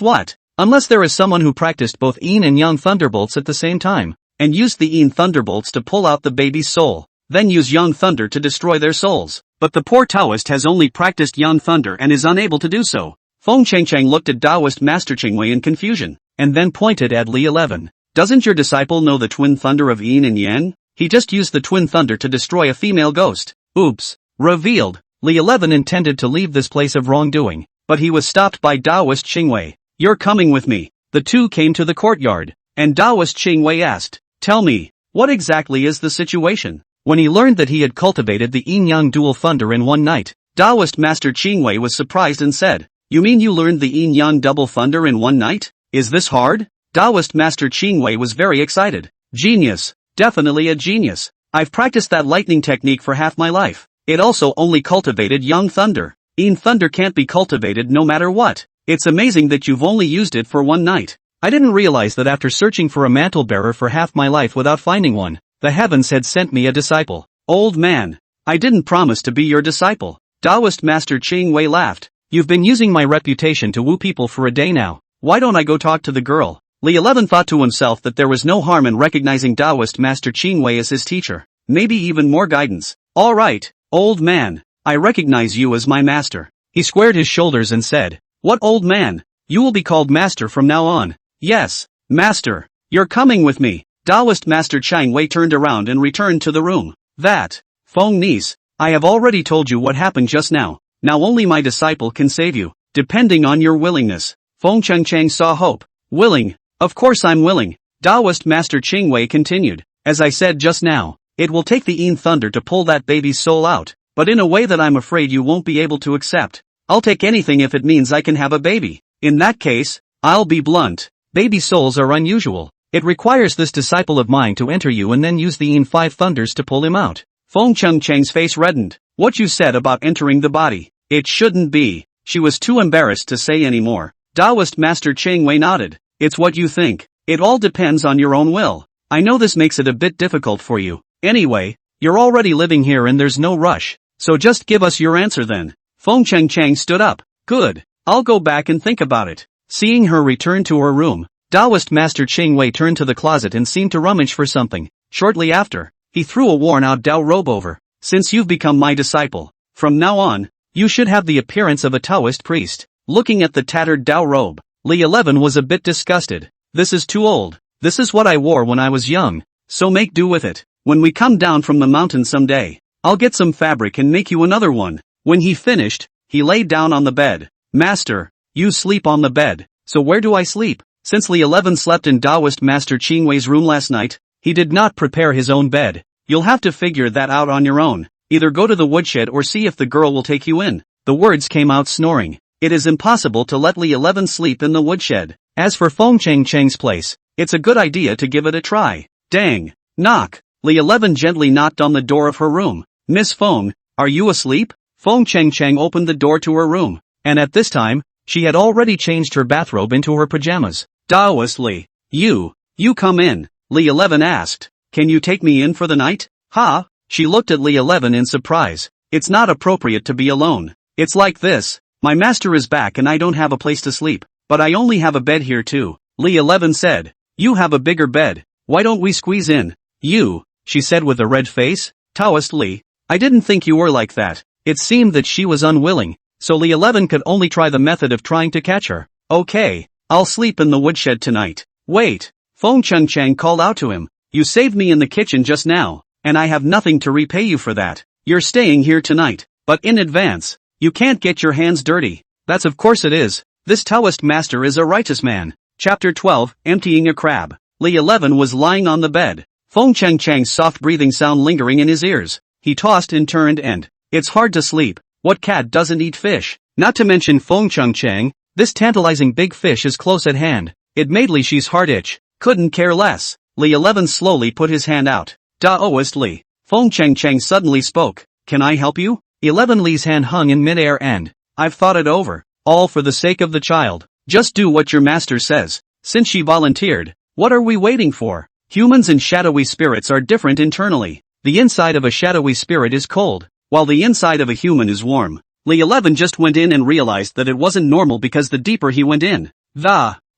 what? Unless there is someone who practiced both Yin and Yang thunderbolts at the same time, and used the Yin thunderbolts to pull out the baby's soul, then use Yang thunder to destroy their souls. But the poor Taoist has only practiced Yang thunder and is unable to do so." Feng Chang looked at Taoist Master Chingwei in confusion, and then pointed at Li 11. "Doesn't your disciple know the twin thunder of Yin and Yang? He just used the twin thunder to destroy a female ghost." Oops. Revealed. Li 11 intended to leave this place of wrongdoing, but he was stopped by Taoist Chingwei. "You're coming with me." The two came to the courtyard, and Taoist Chingwei asked, "Tell me, what exactly is the situation?" When he learned that he had cultivated the Yin-Yang dual thunder in one night, Taoist Master Chingwei was surprised and said, You mean you learned the Yin-Yang double thunder in one night? Is this hard? Taoist Master Qingwei was very excited. Genius. Definitely a genius. I've practiced that lightning technique for half my life. It also only cultivated Yang thunder. Yin thunder can't be cultivated no matter what. It's amazing that you've only used it for one night. I didn't realize that after searching for a mantle bearer for half my life without finding one, the heavens had sent me a disciple. Old man. I didn't promise to be your disciple. Taoist Master Qingwei laughed. You've been using my reputation to woo people for a day now. Why don't I go talk to the girl? Li 11 thought to himself that there was no harm in recognizing Taoist Master Qingwei as his teacher. Maybe even more guidance. Alright, old man. I recognize you as my master. He squared his shoulders and said, What old man? You will be called master from now on. Yes, master. You're coming with me. Taoist Master Qingwei turned around and returned to the room. That. Feng niece. I have already told you what happened just now. Now only my disciple can save you. Depending on your willingness. Feng Chang saw hope. Willing. Of course I'm willing. Taoist Master Qingwei continued. As I said just now, it will take the Yin thunder to pull that baby's soul out, but in a way that I'm afraid you won't be able to accept. I'll take anything if it means I can have a baby. In that case, I'll be blunt. Baby souls are unusual. It requires this disciple of mine to enter you and then use the Yin 5 thunders to pull him out. Feng Chang's face reddened. What you said about entering the body, it shouldn't be. She was too embarrassed to say any more. Taoist Master Qingwei nodded. It's what you think. It all depends on your own will. I know this makes it a bit difficult for you. Anyway, you're already living here and there's no rush. So just give us your answer then. Feng Chang stood up. Good. I'll go back and think about it. Seeing her return to her room, Taoist Master Qingwei turned to the closet and seemed to rummage for something. Shortly after, he threw a worn-out Tao robe over. Since you've become my disciple, from now on, you should have the appearance of a Taoist priest. Looking at the tattered Tao robe, Li 11 was a bit disgusted. This is too old. This is what I wore when I was young. So make do with it. When we come down from the mountain someday, I'll get some fabric and make you another one. When he finished, he lay down on the bed. Master, you sleep on the bed. So where do I sleep? Since Li 11 slept in Taoist Master Qingwei's room last night, he did not prepare his own bed. You'll have to figure that out on your own. Either go to the woodshed or see if the girl will take you in. The words came out snoring. It is impossible to let Li 11 sleep in the woodshed. As for Feng Chang's place, it's a good idea to give it a try. Dang. Knock. Li 11 gently knocked on the door of her room. Miss Feng, are you asleep? Feng Chang opened the door to her room, and at this time, she had already changed her bathrobe into her pajamas. Taoist Li, you come in, Li 11 asked. Can you take me in for the night? Ha? She looked at Li 11 in surprise. It's not appropriate to be alone. It's like this. My master is back and I don't have a place to sleep, but I only have a bed here too, Li 11 said. You have a bigger bed. Why don't we squeeze in? You, she said with a red face. Taoist Li, I didn't think you were like that. It seemed that she was unwilling, so Li 11 could only try the method of trying to catch her. Okay, I'll sleep in the woodshed tonight. Wait, Feng Chang called out to him. You saved me in the kitchen just now, and I have nothing to repay you for that. You're staying here tonight, but in advance. You can't get your hands dirty. That's of course it is. This Taoist master is a righteous man. Chapter 12, Emptying a Crab. Li 11 was lying on the bed. Feng Chang's soft breathing sound lingering in his ears. He tossed and turned and, it's hard to sleep. What cat doesn't eat fish? Not to mention Feng Chang, this tantalizing big fish is close at hand. It made Li Shi's heart itch. Couldn't care less. Li 11 slowly put his hand out. Taoist Li. Feng Chang suddenly spoke. Can I help you? 11 Li's hand hung in midair and, I've thought it over. All for the sake of the child. Just do what your master says. Since she volunteered, what are we waiting for? Humans and shadowy spirits are different internally. The inside of a shadowy spirit is cold, while the inside of a human is warm. Li 11 just went in and realized that it wasn't normal because the deeper he went in,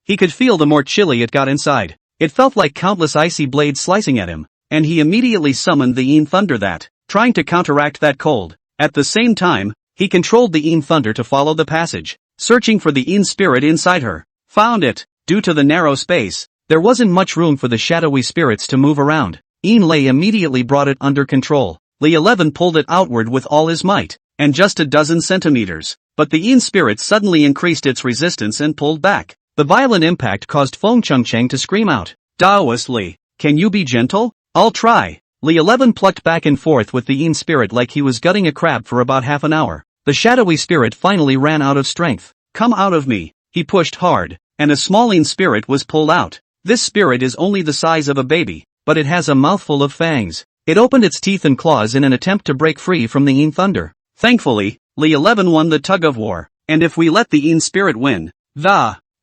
he could feel the more chilly it got inside. It felt like countless icy blades slicing at him, and he immediately summoned the Yin thunder that, trying to counteract that cold. At the same time, he controlled the Yin thunder to follow the passage, searching for the Yin spirit inside her. Found it. Due to the narrow space, there wasn't much room for the shadowy spirits to move around. Yin Lei immediately brought it under control. Li 11 pulled it outward with all his might, and just a dozen centimeters. But the Yin spirit suddenly increased its resistance and pulled back. The violent impact caused Feng Chang to scream out. Taoist Li, can you be gentle? I'll try. Li 11 plucked back and forth with the Yin spirit like he was gutting a crab for about half an hour. The shadowy spirit finally ran out of strength. come out of me. He pushed hard, and a small Yin spirit was pulled out. This spirit is only the size of a baby, but it has a mouthful of fangs. It opened its teeth and claws in an attempt to break free from the Yin thunder. Thankfully, Li 11 won the tug-of-war, and if we let the Yin spirit win,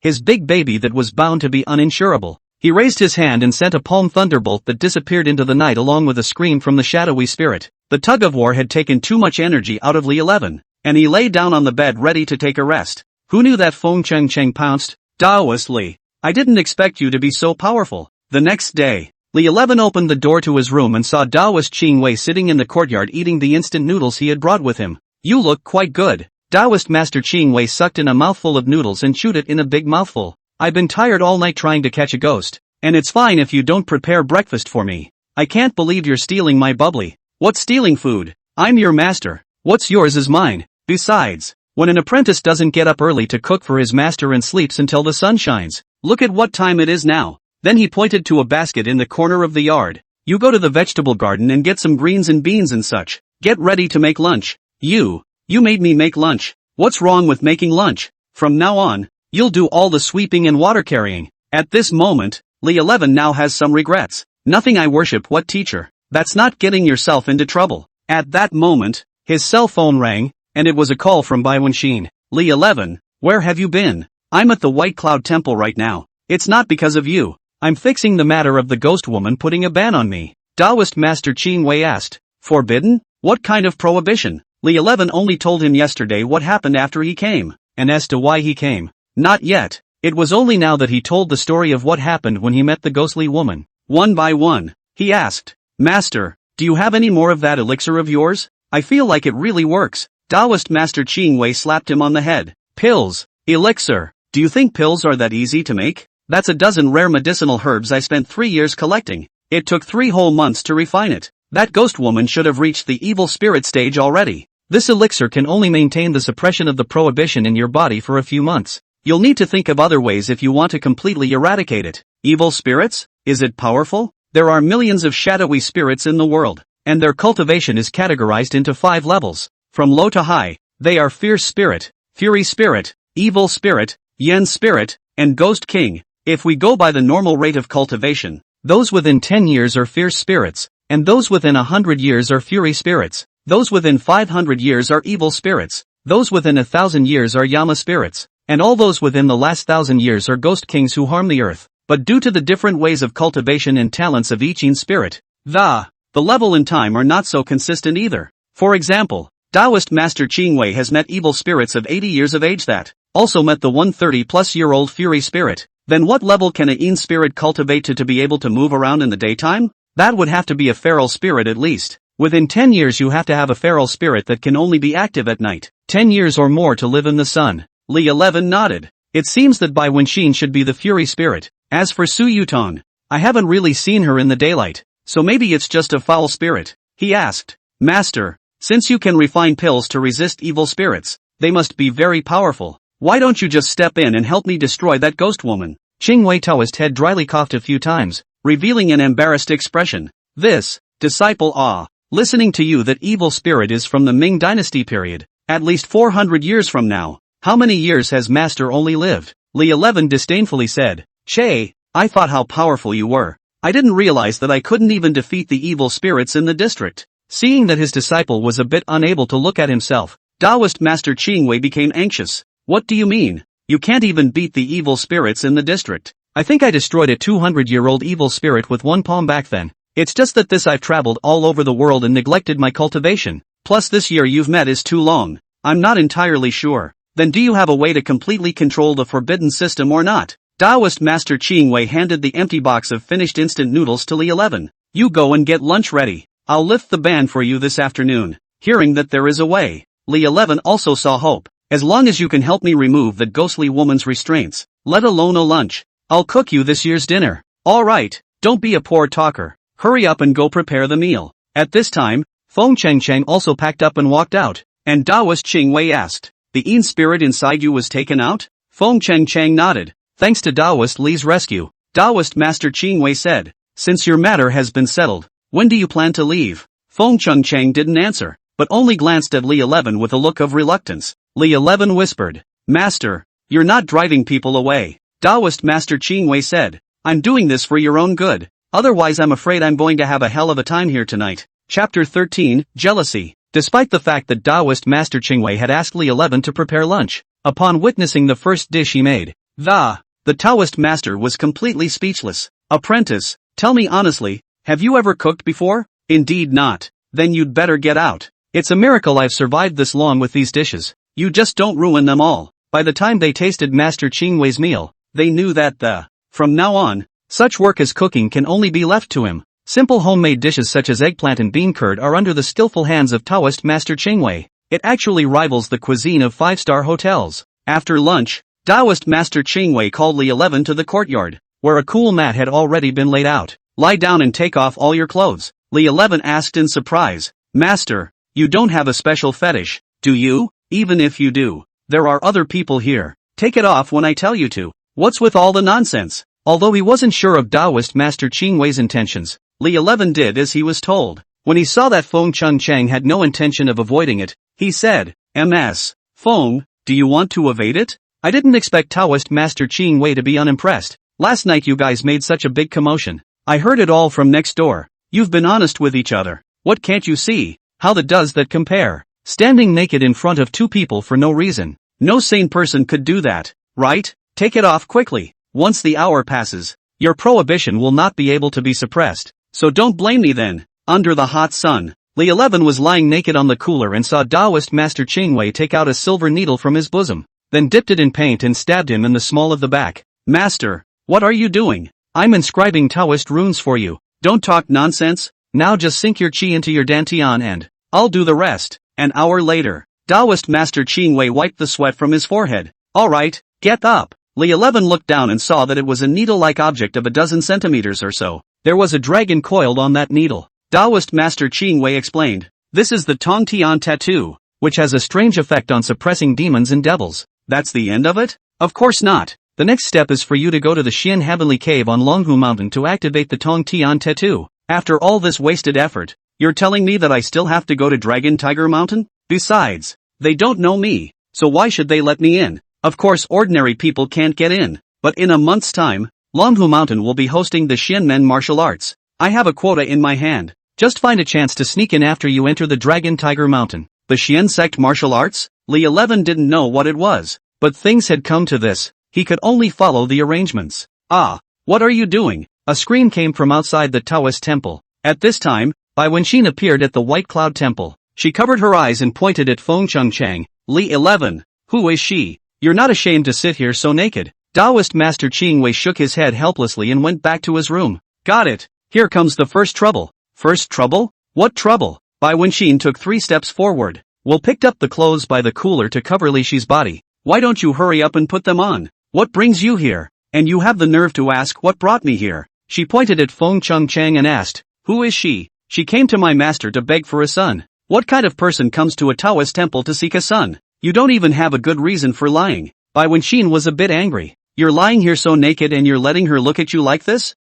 his big baby that was bound to be uninsurable. He raised his hand and sent a palm thunderbolt that disappeared into the night along with a scream from the shadowy spirit. The tug-of-war had taken too much energy out of Li 11, and he lay down on the bed ready to take a rest. Who knew that Feng Cheng pounced? Taoist Li. I didn't expect you to be so powerful. The next day, Li 11 opened the door to his room and saw Taoist Ching Wei sitting in the courtyard eating the instant noodles he had brought with him. You look quite good. Taoist Master Ching Wei sucked in a mouthful of noodles and chewed it in a big mouthful. I've been tired all night trying to catch a ghost, and it's fine if you don't prepare breakfast for me. I can't believe you're stealing my bubbly. What's stealing food? I'm your master. What's yours is mine. Besides, when an apprentice doesn't get up early to cook for his master and sleeps until the sun shines, look at what time it is now. Then he pointed to a basket in the corner of the yard. You go to the vegetable garden and get some greens and beans and such. Get ready to make lunch. You made me make lunch. What's wrong with making lunch? From now on, you'll do all the sweeping and water carrying. At this moment, Li 11 now has some regrets. Nothing I worship what teacher. That's not getting yourself into trouble. At that moment, his cell phone rang, and it was a call from Bai Wenxin. Li 11, where have you been? I'm at the White Cloud Temple right now. It's not because of you. I'm fixing the matter of the ghost woman putting a ban on me. Taoist Master Ching Wei asked. Forbidden? What kind of prohibition? Li 11 only told him yesterday what happened after he came, and as to why he came. Not yet. It was only now that he told the story of what happened when he met the ghostly woman. One by one, he asked, Master, do you have any more of that elixir of yours? I feel like it really works. Taoist Master Ching Wei slapped him on the head. Pills. Elixir. Do you think pills are that easy to make? That's a dozen rare medicinal herbs I spent 3 years collecting. It took 3 whole months to refine it. That ghost woman should have reached the evil spirit stage already. This elixir can only maintain the suppression of the prohibition in your body for a few months. You'll need to think of other ways if you want to completely eradicate it. Evil spirits? Is it powerful? There are millions of shadowy spirits in the world, and their cultivation is categorized into 5 levels. From low to high, they are fierce spirit, fury spirit, evil spirit, yen spirit, and ghost king. If we go by the normal rate of cultivation, those within 10 years are fierce spirits, and those within 100 years are fury spirits. Those within 500 years are evil spirits. Those within 1,000 years are yama spirits, and all those within the last 1,000 years are ghost kings who harm the earth. But due to the different ways of cultivation and talents of each Yin spirit, the level and time are not so consistent either. For example, Taoist Master Ching Wei has met evil spirits of 80 years of age that also met the 130-plus-year-old fury spirit. Then what level can a Yin spirit cultivate to be able to move around in the daytime? That would have to be a feral spirit at least. Within 10 years you have to have a feral spirit that can only be active at night. 10 years or more to live in the sun. Li 11 nodded. It seems that Bai Wenxin should be the fury spirit. As for Su Yutang, I haven't really seen her in the daylight, so maybe it's just a foul spirit. He asked, Master, since you can refine pills to resist evil spirits, they must be very powerful. Why don't you just step in and help me destroy that ghost woman? Ching Wei Taoist had dryly coughed a few times, revealing an embarrassed expression. This, disciple listening to you that evil spirit is from the Ming dynasty period, at least 400 years from now. How many years has Master only lived? Li 11 disdainfully said. Che, I thought how powerful you were. I didn't realize that I couldn't even defeat the evil spirits in the district. Seeing that his disciple was a bit unable to look at himself, Taoist Master Ching Wei became anxious. What do you mean? You can't even beat the evil spirits in the district. I think I destroyed a 200-year-old evil spirit with one palm back then. It's just that I've traveled all over the world and neglected my cultivation. Plus this year you've met is too long. I'm not entirely sure. Then do you have a way to completely control the forbidden system or not? Taoist Master Ching Wei handed the empty box of finished instant noodles to Li 11. You go and get lunch ready. I'll lift the ban for you this afternoon. Hearing that there is a way, Li 11 also saw hope. As long as you can help me remove the ghostly woman's restraints, let alone a lunch, I'll cook you this year's dinner. Alright, don't be a poor talker. Hurry up and go prepare the meal. At this time, Feng Cheng also packed up and walked out, and Taoist Ching Wei asked, the Yin spirit inside you was taken out? Feng Cheng nodded. Thanks to Taoist Li's rescue, Taoist Master Ching Wei said, since your matter has been settled, when do you plan to leave? Feng Cheng didn't answer, but only glanced at Li 11 with a look of reluctance. Li 11 whispered, Master, you're not driving people away. Taoist Master Qingwei said. I'm doing this for your own good. Otherwise I'm afraid I'm going to have a hell of a time here tonight. Chapter 13, Jealousy. Despite the fact that Taoist Master Qingwei had asked Li 11 to prepare lunch, upon witnessing the first dish he made, the Taoist Master was completely speechless. Apprentice, tell me honestly, have you ever cooked before? Indeed not. Then you'd better get out. It's a miracle I've survived this long with these dishes. You just don't ruin them all. By the time they tasted Master Qingwei's meal, they knew that from now on, such work as cooking can only be left to him. Simple homemade dishes such as eggplant and bean curd are under the skillful hands of Taoist Master Qingwei. It actually rivals the cuisine of five-star hotels. After lunch, Taoist Master Qingwei called Li 11 to the courtyard, where a cool mat had already been laid out. Lie down and take off all your clothes, Li 11 asked in surprise. Master, you don't have a special fetish, do you? Even if you do, there are other people here. Take it off when I tell you to. What's with all the nonsense? Although he wasn't sure of Taoist Master Qingwei's intentions, Li 11 did as he was told. When he saw that Feng Chang had no intention of avoiding it, he said, "Ms. Feng, do you want to evade it? I didn't expect Taoist Master Qingwei to be unimpressed. Last night you guys made such a big commotion. I heard it all from next door. You've been honest with each other. What can't you see? How does that compare? Standing naked in front of two people for no reason. No sane person could do that, right? Take it off quickly. Once the hour passes, your prohibition will not be able to be suppressed. So don't blame me then." Under the hot sun, Li 11 was lying naked on the cooler and saw Taoist Master Qingwei take out a silver needle from his bosom, then dipped it in paint and stabbed him in the small of the back. "Master, what are you doing? I'm inscribing Taoist runes for you. Don't talk nonsense. Now just sink your qi into your dantian and I'll do the rest." An hour later, Taoist Master Qingwei wiped the sweat from his forehead. "Alright, get up." Li 11 looked down and saw that it was a needle-like object of a dozen centimeters or so. There was a dragon coiled on that needle. Taoist Master Qingwei explained, "This is the Tongtian tattoo, which has a strange effect on suppressing demons and devils." "That's the end of it?" "Of course not. The next step is for you to go to the Xian Heavenly Cave on Luohua Mountain to activate the Tongtian tattoo." "After all this wasted effort, you're telling me that I still have to go to Dragon Tiger Mountain? Besides, they don't know me, so why should they let me in? Of course ordinary people can't get in, but in a month's time, Luohua Mountain will be hosting the Xianmen martial arts. I have a quota in my hand. Just find a chance to sneak in after you enter the Dragon Tiger Mountain." The Xian sect martial arts? Li 11 didn't know what it was, but things had come to this. He could only follow the arrangements. "Ah, what are you doing?" A scream came from outside the Taoist temple. At this time, Bai Wenxin appeared at the White Cloud Temple. She covered her eyes and pointed at Feng Chang. "Li 11, who is she? You're not ashamed to sit here so naked?" Taoist Master Qingwei shook his head helplessly and went back to his room. "Got it. Here comes the first trouble." "First trouble? What trouble?" Bai Wenxin took 3 steps forward. "Will picked up the clothes by the cooler to cover Li Shi's body. Why don't you hurry up and put them on? What brings you here? And you have the nerve to ask what brought me here?" She pointed at Feng Chang and asked, "Who is she?" "She came to my master to beg for a son." "What kind of person comes to a Taoist temple to seek a son? You don't even have a good reason for lying." Bai Wenxin was a bit angry. "You're lying here so naked and you're letting her look at you like this?"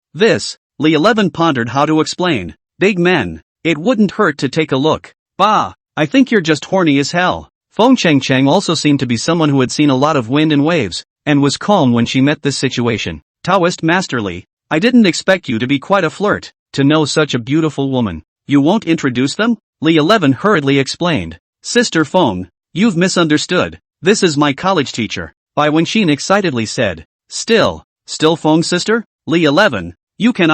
Li 11 pondered how to explain. "Big men, it wouldn't hurt to take a look." "Bah, I think you're just horny as hell." Feng Chang also seemed to be someone who had seen a lot of wind and waves, and was calm when she met this situation. "Taoist Master Li, I didn't expect you to be quite a flirt, to know such a beautiful woman. You won't introduce them?" Li 11 hurriedly explained. "Sister Feng, you've misunderstood. This is my college teacher," Bai Wenxin excitedly said. Still Feng's sister? Li 11, you can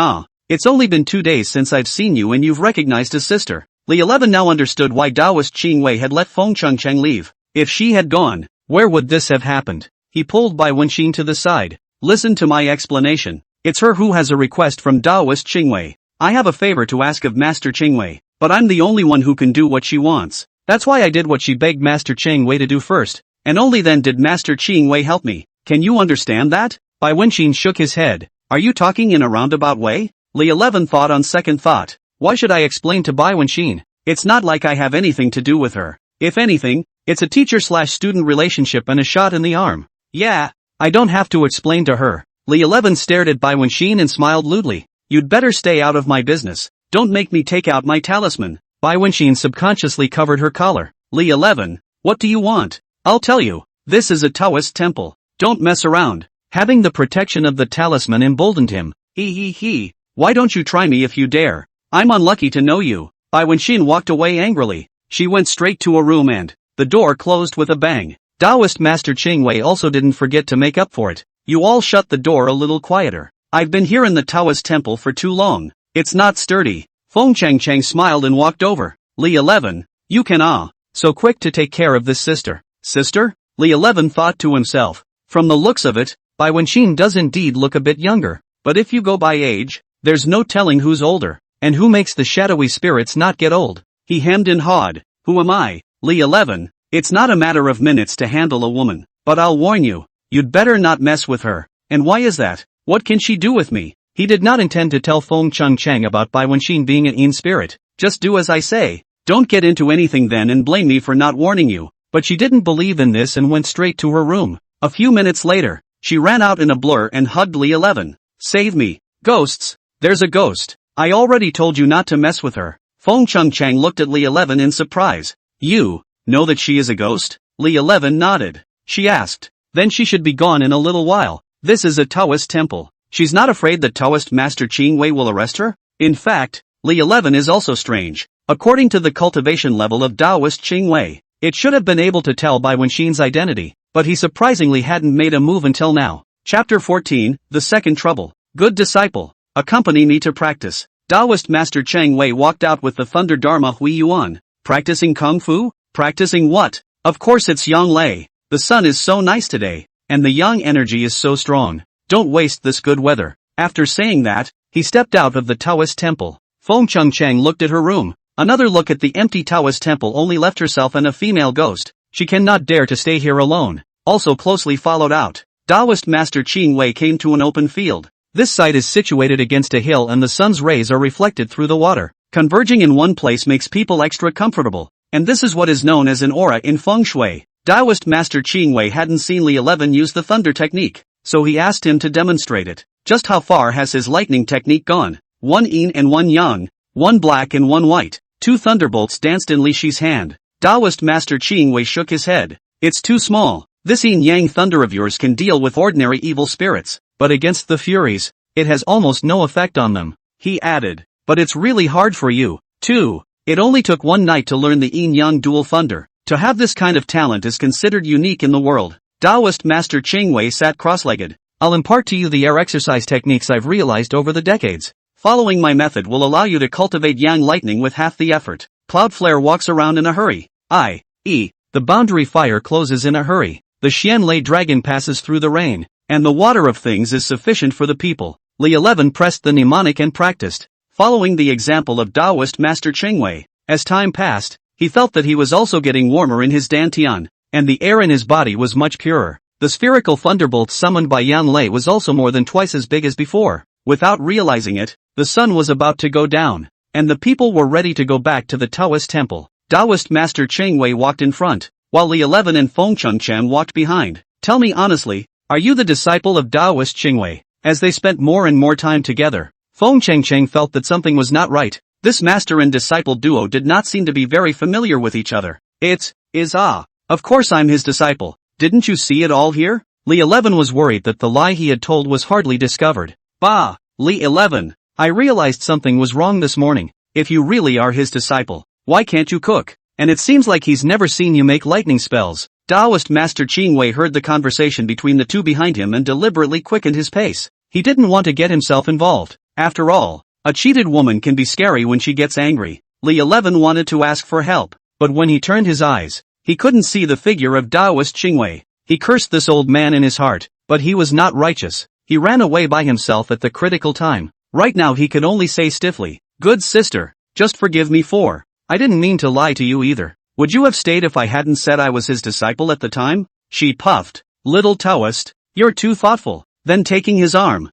It's only been 2 days since I've seen you and you've recognized his sister." Li 11 now understood why Taoist Qingwei had let Feng Chang leave. If she had gone, where would this have happened? He pulled Bai Wenxin to the side. "Listen to my explanation. It's her who has a request from Taoist Qingwei. I have a favor to ask of Master Qingwei, but I'm the only one who can do what she wants. That's why I did what she begged Master Qingwei to do first, and only then did Master Qingwei help me. Can you understand that?" Bai Wenxin shook his head. "Are you talking in a roundabout way?" Li 11 thought on second thought. "Why should I explain to Bai Wenxin? It's not like I have anything to do with her. If anything, it's a teacher/student relationship and a shot in the arm. Yeah, I don't have to explain to her." Li 11 stared at Bai Wenxin and smiled lewdly. "You'd better stay out of my business. Don't make me take out my talisman." Bai Wenxin subconsciously covered her collar. "Li 11, what do you want?" "I'll tell you. This is a Taoist temple. Don't mess around. Having the protection of the talisman emboldened him. He. Why don't you try me if you dare? I'm unlucky to know you. Bai Wenxin walked away angrily. She went straight to a room and the door closed with a bang. Taoist Master Qingwei also didn't forget to make up for it. You all shut the door a little quieter. I've been here in the Taoist temple for too long. It's not sturdy. Feng Chang smiled and walked over. Li 11, you can so quick to take care of this sister. Sister? Li 11 thought to himself. From the looks of it, Bai Wenxin does indeed look a bit younger. But if you go by age, there's no telling who's older. And who makes the shadowy spirits not get old? He hemmed and hawed. Who am I? Li 11, it's not a matter of minutes to handle a woman. But I'll warn you, you'd better not mess with her. And why is that? What can she do with me? He did not intend to tell Feng Chang about Bai Wenxin being an Yin spirit. Just do as I say. Don't get into anything then and blame me for not warning you. But she didn't believe in this and went straight to her room. A few minutes later, she ran out in a blur and hugged Li 11. Save me. Ghosts. There's a ghost. I already told you not to mess with her. Feng Chang looked at Li 11 in surprise. You know that she is a ghost? Li 11 nodded. She asked. Then she should be gone in a little while. This is a Taoist temple. She's not afraid that Taoist Master Qingwei will arrest her? In fact, Li 11 is also strange. According to the cultivation level of Taoist Qingwei, it should have been able to tell Bai Wenxin's identity, but he surprisingly hadn't made a move until now. Chapter 14, The Second Trouble. Good disciple. Accompany me to practice. Taoist Master Chang Wei walked out with the Thunder Dharma Hui Yuan. Practicing Kung Fu? Practicing what? Of course it's Yang Lei. The sun is so nice today, and the Yang energy is so strong. Don't waste this good weather. After saying that, he stepped out of the Taoist temple. Feng Chang looked at her room. Another look at the empty Taoist temple only left herself and a female ghost. She cannot dare to stay here alone. Also closely followed out, Taoist Master Qingwei came to an open field. This site is situated against a hill and the sun's rays are reflected through the water. Converging in one place makes people extra comfortable. And this is what is known as an aura in Feng Shui. Taoist Master Qingwei hadn't seen Li 11 use the thunder technique, so he asked him to demonstrate it. Just how far has his lightning technique gone? One yin and one yang, one black and one white. Two thunderbolts danced in Li Shi's hand. Taoist Master Qingwei shook his head. It's too small. This Yin-Yang thunder of yours can deal with ordinary evil spirits, but against the Furies, it has almost no effect on them. He added, but it's really hard for you, too. It only took one night to learn the Yin-Yang dual thunder. To have this kind of talent is considered unique in the world. Taoist Master Qingwei sat cross-legged. I'll impart to you the air exercise techniques I've realized over the decades. Following my method will allow you to cultivate Yang lightning with half the effort. Cloudflare walks around in a hurry. The boundary fire closes in a hurry. The Xianlei dragon passes through the rain, and the water of things is sufficient for the people. Li 11 pressed the mnemonic and practiced, following the example of Taoist Master Qingwei. As time passed, he felt that he was also getting warmer in his dantian, and the air in his body was much purer. The spherical thunderbolt summoned by Yan Lei was also more than twice as big as before. Without realizing it, the sun was about to go down, and the people were ready to go back to the Taoist temple. Taoist Master Qingwei walked in front, while Li 11 and Feng Chang walked behind. Tell me honestly, are you the disciple of Taoist Qingwei? As they spent more and more time together, Feng Chang felt that something was not right. This master and disciple duo did not seem to be very familiar with each other. Of course I'm his disciple. Didn't you see it all here? Li 11 was worried that the lie he had told was hardly discovered. Bah, Li 11, I realized something was wrong this morning. If you really are his disciple, why can't you cook? And it seems like he's never seen you make lightning spells. Taoist Master Qingwei heard the conversation between the two behind him and deliberately quickened his pace. He didn't want to get himself involved. After all, a cheated woman can be scary when she gets angry. Li 11 wanted to ask for help, but when he turned his eyes, he couldn't see the figure of Taoist Qingwei. He cursed this old man in his heart, but he was not righteous. He ran away by himself at the critical time. Right now he could only say stiffly, "Good sister, just forgive me for. I didn't mean to lie to you either. Would you have stayed if I hadn't said I was his disciple at the time?" She puffed. "Little Taoist, you're too thoughtful." Then taking his arm,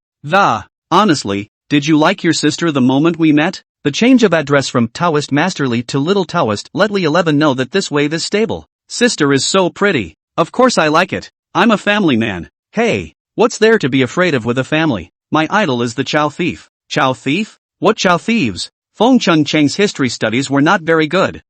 honestly, did you like your sister the moment we met?" The change of address from Taoist Masterly to Little Taoist let Li 11 know that this wave is stable. "Sister is so pretty. Of course I like it. I'm a family man. Hey, what's there to be afraid of with a family? My idol is the Chow thief." "Chow thief? What Chow thieves?" Feng Chang's history studies were not very good.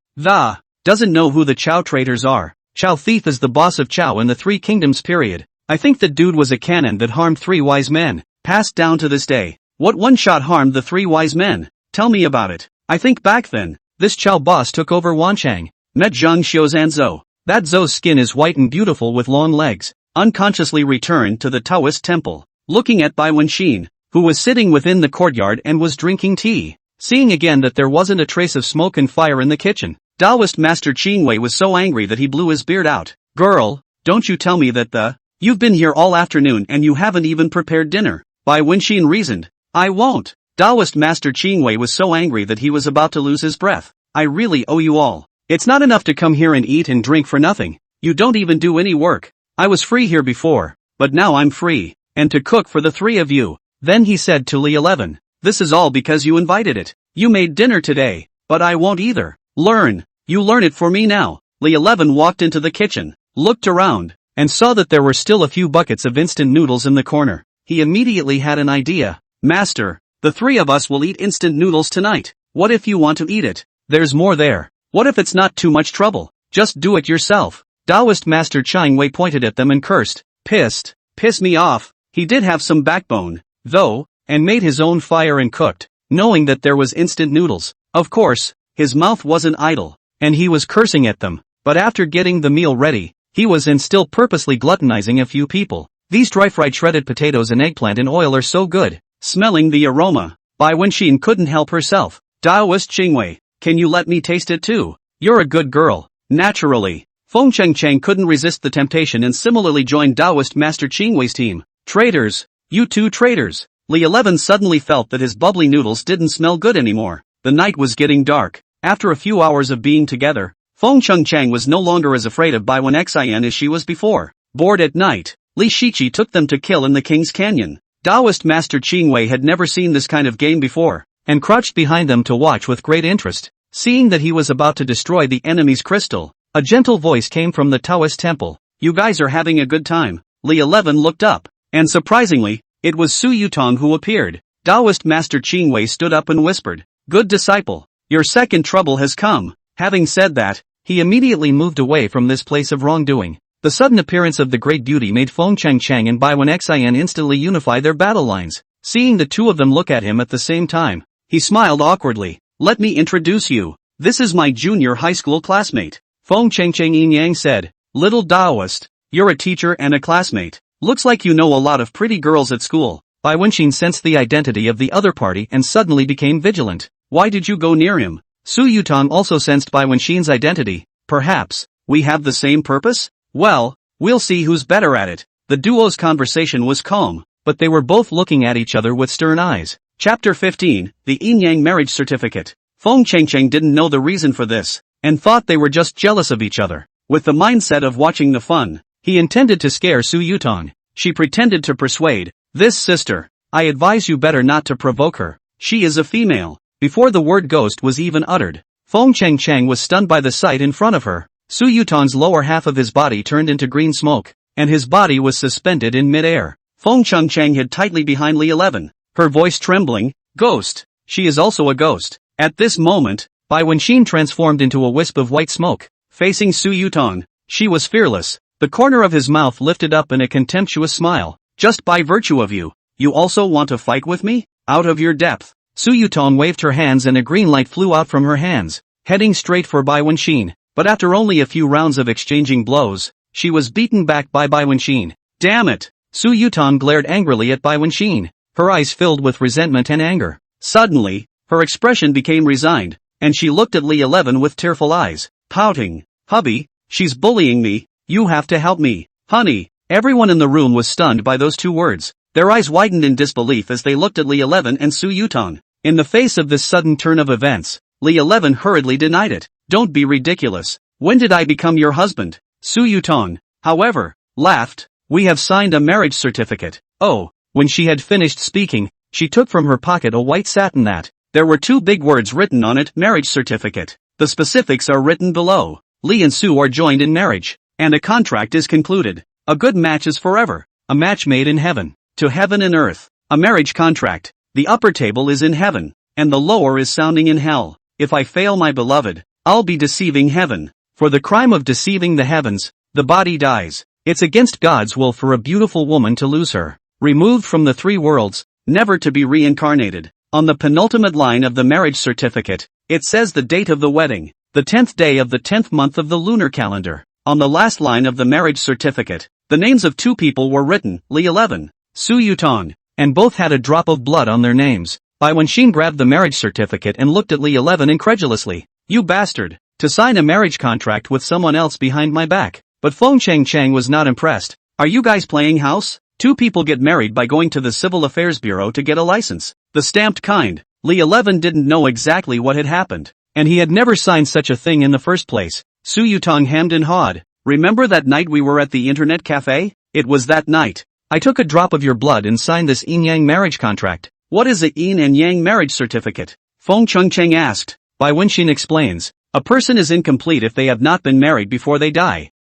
Doesn't know who the Chow traitors are. Chao Thief is the boss of Chao in the Three Kingdoms period. I think that dude was a cannon that harmed 3 wise men, passed down to this day. What one shot harmed the 3 wise men? Tell me about it. I think back then, this Chao boss took over Wanchang, met Zhang Xiuzan Zhou. That Zhou's skin is white and beautiful with long legs, unconsciously returned to the Taoist temple, looking at Bai Wenxin, who was sitting within the courtyard and was drinking tea. Seeing again that there wasn't a trace of smoke and fire in the kitchen, Taoist Master Qingwei was so angry that he blew his beard out. Girl, don't you tell me that you've been here all afternoon and you haven't even prepared dinner. Bai Wenxin reasoned. I won't. Taoist Master Qingwei was so angry that he was about to lose his breath. I really owe you all. It's not enough to come here and eat and drink for nothing. You don't even do any work. I was free here before, but now I'm free, and to cook for the 3 of you. Then he said to Li 11, this is all because you invited it. You made dinner today, but I won't either. Learn. You learn it for me now. Li 11 walked into the kitchen, looked around, and saw that there were still a few buckets of instant noodles in the corner. He immediately had an idea. Master, the 3 of us will eat instant noodles tonight. What if you want to eat it? There's more there. What if it's not too much trouble? Just do it yourself. Taoist Master Qingwei pointed at them and cursed. Pissed. Piss me off. He did have some backbone, though, and made his own fire and cooked, knowing that there was instant noodles. Of course, his mouth wasn't idle, and he was cursing at them, but after getting the meal ready, he was and still purposely gluttonizing a few people. These dry-fried shredded potatoes and eggplant in oil are so good. Smelling the aroma, Bai Wenxin couldn't help herself. Taoist Qingwei, can you let me taste it too? You're a good girl. Naturally. Feng Cheng couldn't resist the temptation and similarly joined Taoist Master Qingwei's team. Traitors. You 2 traitors. Li 11 suddenly felt that his bubbly noodles didn't smell good anymore. The night was getting dark. After a few hours of being together, Feng Cheng was no longer as afraid of Bai Wenxian as she was before. Bored at night, Li Shiqi took them to kill in the King's Canyon. Taoist Master Qingwei had never seen this kind of game before, and crouched behind them to watch with great interest. Seeing that he was about to destroy the enemy's crystal, a gentle voice came from the Taoist temple. You guys are having a good time. Li 11 looked up, and surprisingly, it was Su Yutang who appeared. Taoist Master Qingwei stood up and whispered, good disciple, your second trouble has come. Having said that, he immediately moved away from this place of wrongdoing. The sudden appearance of the great beauty made Feng Cheng and Bai Wenxian instantly unify their battle lines. Seeing the 2 of them look at him at the same time, he smiled awkwardly. Let me introduce you. This is my junior high school classmate. Feng Yin-Yang said, little Taoist, you're a teacher and a classmate. Looks like you know a lot of pretty girls at school. Bai Wenxin sensed the identity of the other party and suddenly became vigilant. Why did you go near him? Su Yutang also sensed Bai Wenxin's identity. Perhaps, we have the same purpose? Well, we'll see who's better at it. The duo's conversation was calm, but they were both looking at each other with stern eyes. Chapter 15, The Yin-Yang Marriage Certificate. Feng Cheng didn't know the reason for this, and thought they were just jealous of each other. With the mindset of watching the fun, he intended to scare Su Yutang. She pretended to persuade, this sister, I advise you better not to provoke her. She is a female. Before the word ghost was even uttered, Feng Cheng was stunned by the sight in front of her. Su Yutang's lower half of his body turned into green smoke, and his body was suspended in mid-air. Feng Cheng hid tightly behind Li 11, her voice trembling, ghost, she is also a ghost. At this moment, Bai Wenxin transformed into a wisp of white smoke, facing Su Yutang. She was fearless, the corner of his mouth lifted up in a contemptuous smile. Just by virtue of you also want to fight with me? Out of your depth. Su Yutang waved her hands and a green light flew out from her hands, heading straight for Bai Wenxin. But after only a few rounds of exchanging blows, she was beaten back by Bai Wenxin. Damn it! Su Yutang glared angrily at Bai Wenxin, her eyes filled with resentment and anger. Suddenly, her expression became resigned, and she looked at Li 11 with tearful eyes, pouting. Hubby, she's bullying me, you have to help me. Honey, everyone in the room was stunned by those 2 words. Their eyes widened in disbelief as they looked at Li 11 and Su Yutang. In the face of this sudden turn of events, Li 11 hurriedly denied it. Don't be ridiculous. When did I become your husband? Su Yutang, however, laughed. We have signed a marriage certificate. Oh, when she had finished speaking, she took from her pocket a white satin that. There were 2 big words written on it, marriage certificate. The specifics are written below. Li and Su are joined in marriage, and a contract is concluded. A good match is forever. A match made in heaven. To heaven and earth. A marriage contract. The upper table is in heaven, and the lower is sounding in hell. If I fail my beloved, I'll be deceiving heaven. For the crime of deceiving the heavens, the body dies. It's against God's will for a beautiful woman to lose her, removed from the three worlds, never to be reincarnated. On the penultimate line of the marriage certificate, it says the date of the wedding, the 10th day of the 10th month of the lunar calendar. On the last line of the marriage certificate, the names of two people were written, Li 11, Su Yutang, and both had a drop of blood on their names. Bai Wenxin grabbed the marriage certificate and looked at Li 11 incredulously. You bastard, to sign a marriage contract with someone else behind my back. But Feng Chang was not impressed. Are you guys playing house? Two people get married by going to the Civil Affairs Bureau to get a license. The stamped kind. Li 11 didn't know exactly what had happened, and he had never signed such a thing in the first place. Su Yutang hemmed and hawed. Remember that night we were at the internet cafe? It was that night. I took a drop of your blood and signed this Yin-Yang marriage contract. What is a Yin and Yang marriage certificate? Feng Chang asked. Bai Wenxin explains. A person is incomplete if they have not been married before they die.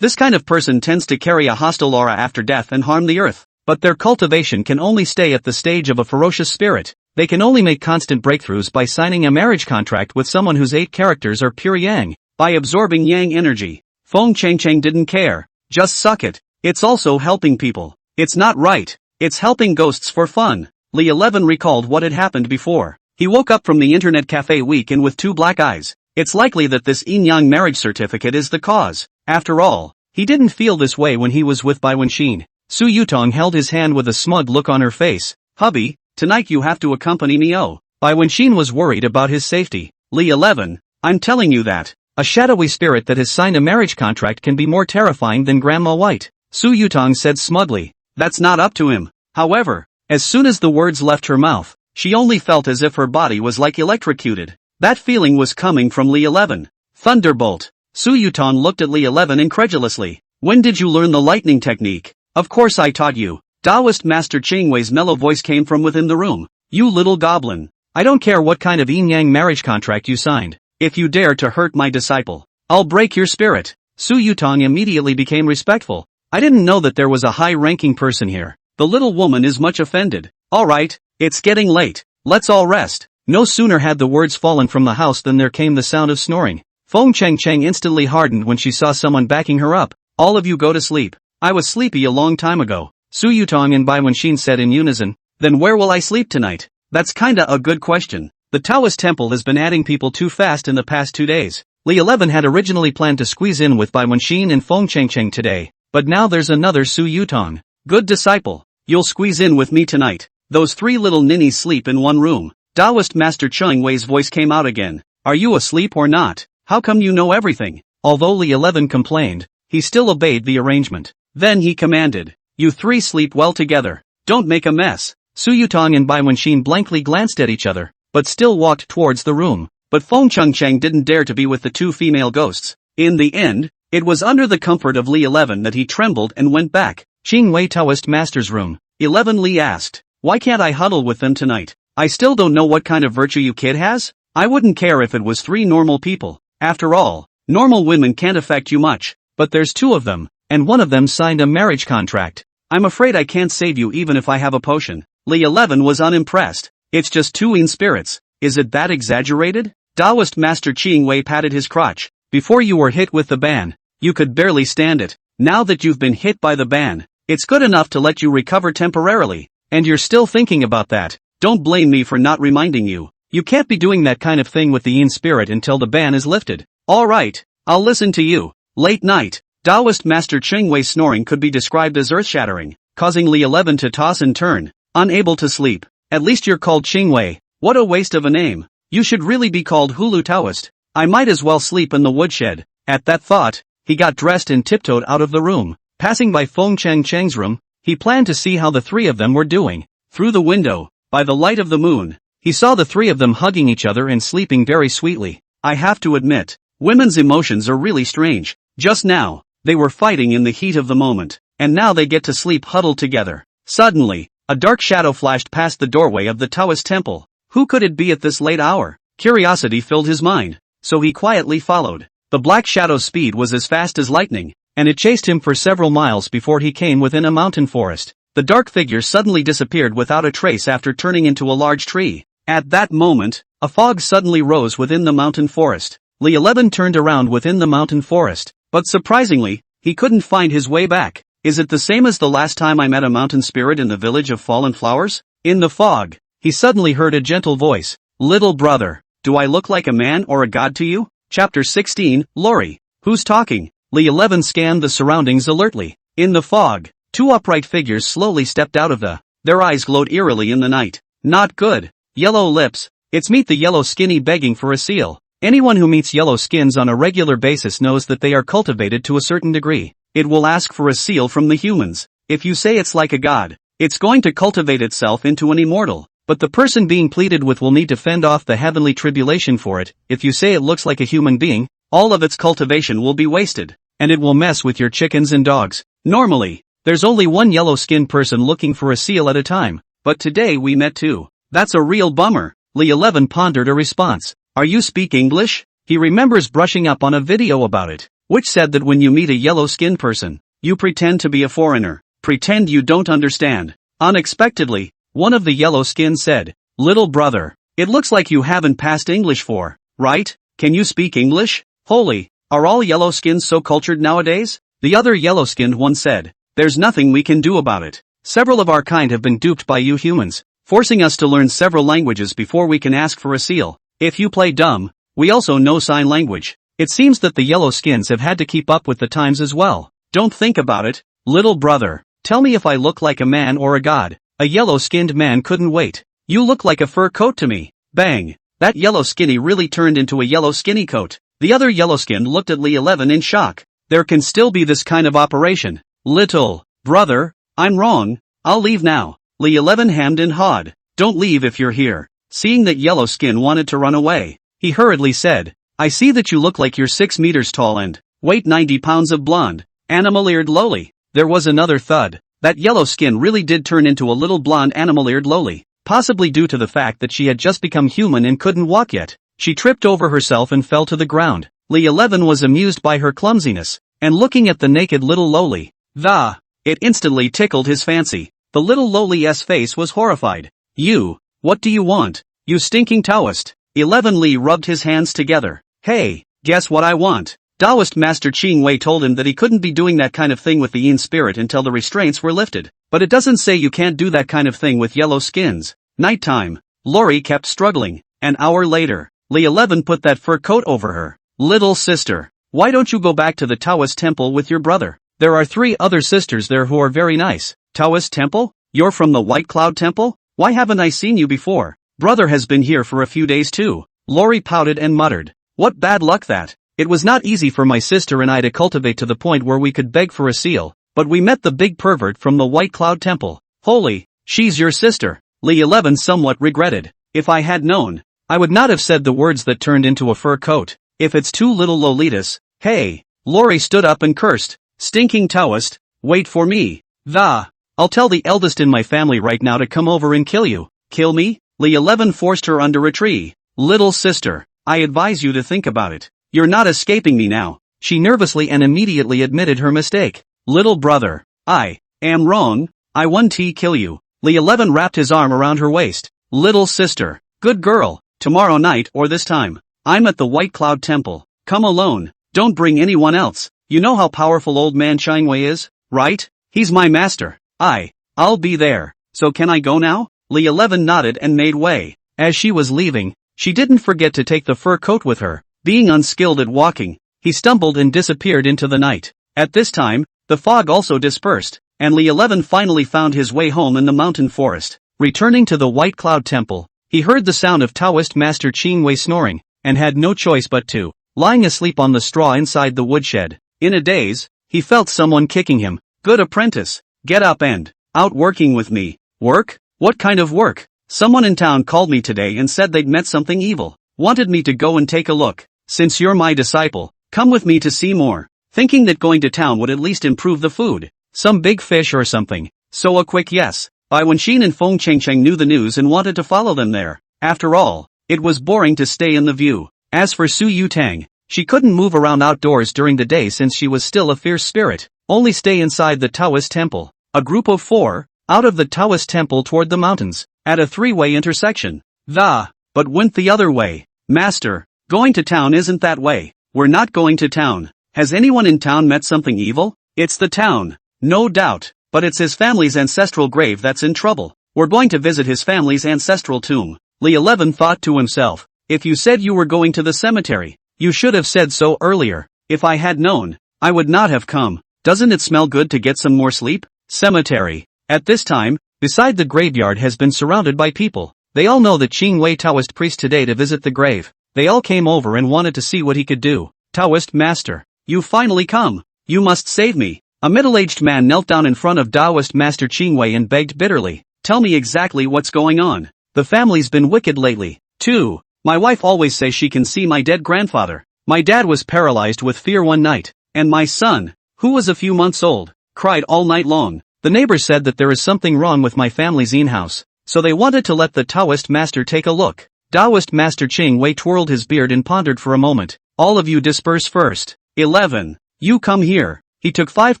This kind of person tends to carry a hostile aura after death and harm the earth, but their cultivation can only stay at the stage of a ferocious spirit. They can only make constant breakthroughs by signing a marriage contract with someone whose 8 characters are pure Yang, by absorbing Yang energy. Feng Chang didn't care. Just suck it. It's also helping people. It's not right. It's helping ghosts for fun. Li 11 recalled what had happened before. He woke up from the internet cafe weak and with 2 black eyes. It's likely that this Yin-Yang marriage certificate is the cause. After all, he didn't feel this way when he was with Bai Wenxin. Su Yutang held his hand with a smug look on her face. Hubby, tonight you have to accompany me. Bai Wenxin was worried about his safety. Li 11, I'm telling you that. A shadowy spirit that has signed a marriage contract can be more terrifying than Grandma White. Su Yutang said smugly. That's not up to him. However, as soon as the words left her mouth, she only felt as if her body was like electrocuted. That feeling was coming from Li 11. Thunderbolt. Su Yutang looked at Li 11 incredulously. When did you learn the lightning technique? Of course I taught you. Taoist Master Qingwei's mellow voice came from within the room. You little goblin. I don't care what kind of Yin-Yang marriage contract you signed. If you dare to hurt my disciple, I'll break your spirit. Su Yutang immediately became respectful. I didn't know that there was a high-ranking person here. The little woman is much offended. Alright, it's getting late. Let's all rest. No sooner had the words fallen from the house than there came the sound of snoring. Feng Chang instantly hardened when she saw someone backing her up. All of you go to sleep. I was sleepy a long time ago. Su Yutang and Bai Wenxin said in unison. Then where will I sleep tonight? That's kinda a good question. The Taoist temple has been adding people too fast in the past 2 days. Li 11 had originally planned to squeeze in with Bai Wenxin and Feng Chang today, but now there's another Su Yutang. Good disciple. You'll squeeze in with me tonight. Those 3 little ninnies sleep in one room. Taoist Master Qingwei's voice came out again. Are you asleep or not? How come you know everything? Although Li 11 complained, he still obeyed the arrangement. Then he commanded. You 3 sleep well together. Don't make a mess. Su Yutang and Bai Wenxin blankly glanced at each other, but still walked towards the room. But Feng Chang didn't dare to be with the 2 female ghosts. In the end, it was under the comfort of Li 11 that he trembled and went back. Qingwei Taoist Master's room. 11 Li asked. Why can't I huddle with them tonight? I still don't know what kind of virtue you kid has. I wouldn't care if it was 3 normal people. After all, normal women can't affect you much. But there's 2 of them, and one of them signed a marriage contract. I'm afraid I can't save you even if I have a potion. Li 11 was unimpressed. It's just 2 Yin spirits. Is it that exaggerated? Taoist Master Qingwei patted his crotch. Before you were hit with the ban, you could barely stand it. Now that you've been hit by the ban, it's good enough to let you recover temporarily. And you're still thinking about that. Don't blame me for not reminding you. You can't be doing that kind of thing with the Yin spirit until the ban is lifted. Alright, I'll listen to you. Late night. Taoist Master Qingwei's snoring could be described as earth-shattering, causing Li 11 to toss and turn, unable to sleep. At least you're called Qingwei. What a waste of a name. You should really be called Hulu Taoist. I might as well sleep in the woodshed. At that thought, he got dressed and tiptoed out of the room. Passing by Feng Chang's room, he planned to see how the 3 of them were doing. Through the window, by the light of the moon, he saw the 3 of them hugging each other and sleeping very sweetly. I have to admit, women's emotions are really strange. Just now, they were fighting in the heat of the moment, and now they get to sleep huddled together. Suddenly, a dark shadow flashed past the doorway of the Taoist temple. Who could it be at this late hour? Curiosity filled his mind, so he quietly followed. The black shadow's speed was as fast as lightning, and it chased him for several miles before he came within a mountain forest. The dark figure suddenly disappeared without a trace after turning into a large tree. At that moment, a fog suddenly rose within the mountain forest. Li 11 turned around within the mountain forest, but surprisingly, he couldn't find his way back. Is it the same as the last time I met a mountain spirit in the village of fallen flowers? In the fog, he suddenly heard a gentle voice. Little brother, do I look like a man or a god to you? Chapter 16, Lori. Who's talking? Li 11 scanned the surroundings alertly. In the fog, two upright figures slowly stepped out of their eyes glowed eerily in the night. Not good. Yellow lips. It's Meet the Yellow Skinny begging for a seal. Anyone who meets yellow skins on a regular basis knows that they are cultivated to a certain degree. It will ask for a seal from the humans. If you say it's like a god, it's going to cultivate itself into an immortal. But the person being pleaded with will need to fend off the heavenly tribulation for it. If you say it looks like a human being, all of its cultivation will be wasted. And it will mess with your chickens and dogs. Normally, there's only one yellow-skinned person looking for a seal at a time. But today we met two. That's a real bummer. Li 11 pondered a response. Are you speak English? He remembers brushing up on a video about it, which said that when you meet a yellow-skinned person, you pretend to be a foreigner. Pretend you don't understand. Unexpectedly, one of the yellow skins said, Little brother, it looks like you haven't passed English 4, right? Can you speak English? Holy, are all yellow skins so cultured nowadays? The other yellow-skinned one said, There's nothing we can do about it. Several of our kind have been duped by you humans, forcing us to learn several languages before we can ask for a seal. If you play dumb, we also know sign language. It seems that the yellow skins have had to keep up with the times as well. Don't think about it, little brother. Tell me if I look like a man or a god. A yellow-skinned man couldn't wait. You look like a fur coat to me. Bang. That yellow skinny really turned into a yellow skinny coat. The other yellow-skinned looked at Li 11 in shock. There can still be this kind of operation. Little brother, I'm wrong. I'll leave now. Li 11 hammed and hawed. Don't leave if you're here. Seeing that yellow skin wanted to run away, he hurriedly said, I see that you look like you're 6 meters tall and weight 90 pounds of blonde, animal-eared lowly. There was another thud. That yellow skin really did turn into a little blonde animal-eared lowly, possibly due to the fact that she had just become human and couldn't walk yet. She tripped over herself and fell to the ground. Li 11 was amused by her clumsiness, and looking at the naked little lowly, it instantly tickled his fancy. The little lowly's face was horrified. You, what do you want? You stinking Taoist. 11 Li rubbed his hands together. Hey, guess what I want? Taoist Master Ching Wei told him that he couldn't be doing that kind of thing with the Yin spirit until the restraints were lifted. But it doesn't say you can't do that kind of thing with yellow skins. Nighttime. Lori kept struggling. An hour later, Li 11 put that fur coat over her. Little sister, why don't you go back to the Taoist temple with your brother? There are 3 other sisters there who are very nice. Taoist temple? You're from the White Cloud temple? Why haven't I seen you before? Brother has been here for a few days too. Lori pouted and muttered. What bad luck that. It was not easy for my sister and I to cultivate to the point where we could beg for a seal, but we met the big pervert from the White Cloud temple. Holy, she's your sister. Li 11 somewhat regretted. If I had known, I would not have said the words that turned into a fur coat. If it's two little Lolitas, hey. Lori stood up and cursed. Stinking Taoist, wait for me. I'll tell the eldest in my family right now to come over and kill you. Kill me? Li 11 forced her under a tree. Little sister, I advise you to think about it. You're not escaping me now. She nervously and immediately admitted her mistake. Little brother, I am wrong. I won't kill you. Li 11 wrapped his arm around her waist. Little sister, good girl, tomorrow night or this time. I'm at the White Cloud temple. Come alone. Don't bring anyone else. You know how powerful old man Chang Wei is, right? He's my master. I'll be there. So can I go now? Li 11 nodded and made way. As she was leaving, she didn't forget to take the fur coat with her. Being unskilled at walking, he stumbled and disappeared into the night. At this time, the fog also dispersed, and Li 11 finally found his way home in the mountain forest. Returning to the White Cloud temple, he heard the sound of Taoist Master Ching Wei snoring, and had no choice but to, lying asleep on the straw inside the woodshed. In a daze, he felt someone kicking him. Good apprentice, get up and out working with me. Work? What kind of work? Someone in town called me today and said they'd met something evil. Wanted me to go and take a look. Since you're my disciple, come with me to see more. Thinking that going to town would at least improve the food. Some big fish or something. So a quick yes. By when Xin and Feng Chengcheng knew the news and wanted to follow them there. After all, it was boring to stay in the view. As for Su Yutang, she couldn't move around outdoors during the day since she was still a fierce spirit. Only stay inside the Taoist temple. A group of 4, out of the Taoist temple toward the mountains, at a 3-way intersection. But went the other way. Master, Going to town isn't that way. We're not going to town. Has anyone in town met something evil? It's the town. No doubt. But it's his family's ancestral grave that's in trouble. We're going to visit his family's ancestral tomb. Li 11 thought to himself. If you said you were going to the cemetery, you should have said so earlier. If I had known, I would not have come. Doesn't it smell good to get some more sleep? Cemetery. At this time, beside the graveyard has been surrounded by people. They all know the Qing Wei Taoist priest today to visit the grave. They all came over and wanted to see what he could do. Taoist master, you finally come. You must save me. A middle-aged man knelt down in front of Taoist master Qing Wei and begged bitterly. Tell me exactly what's going on. The family's been wicked lately. 2. My wife always says she can see my dead grandfather. My dad was paralyzed with fear one night. And my son, who was a few months old, cried all night long. The neighbors said that there is something wrong with my family's in-house. So they wanted to let the Taoist master take a look. Taoist master Qing Wei twirled his beard and pondered for a moment. All of you disperse first. 11. You come here. He took 5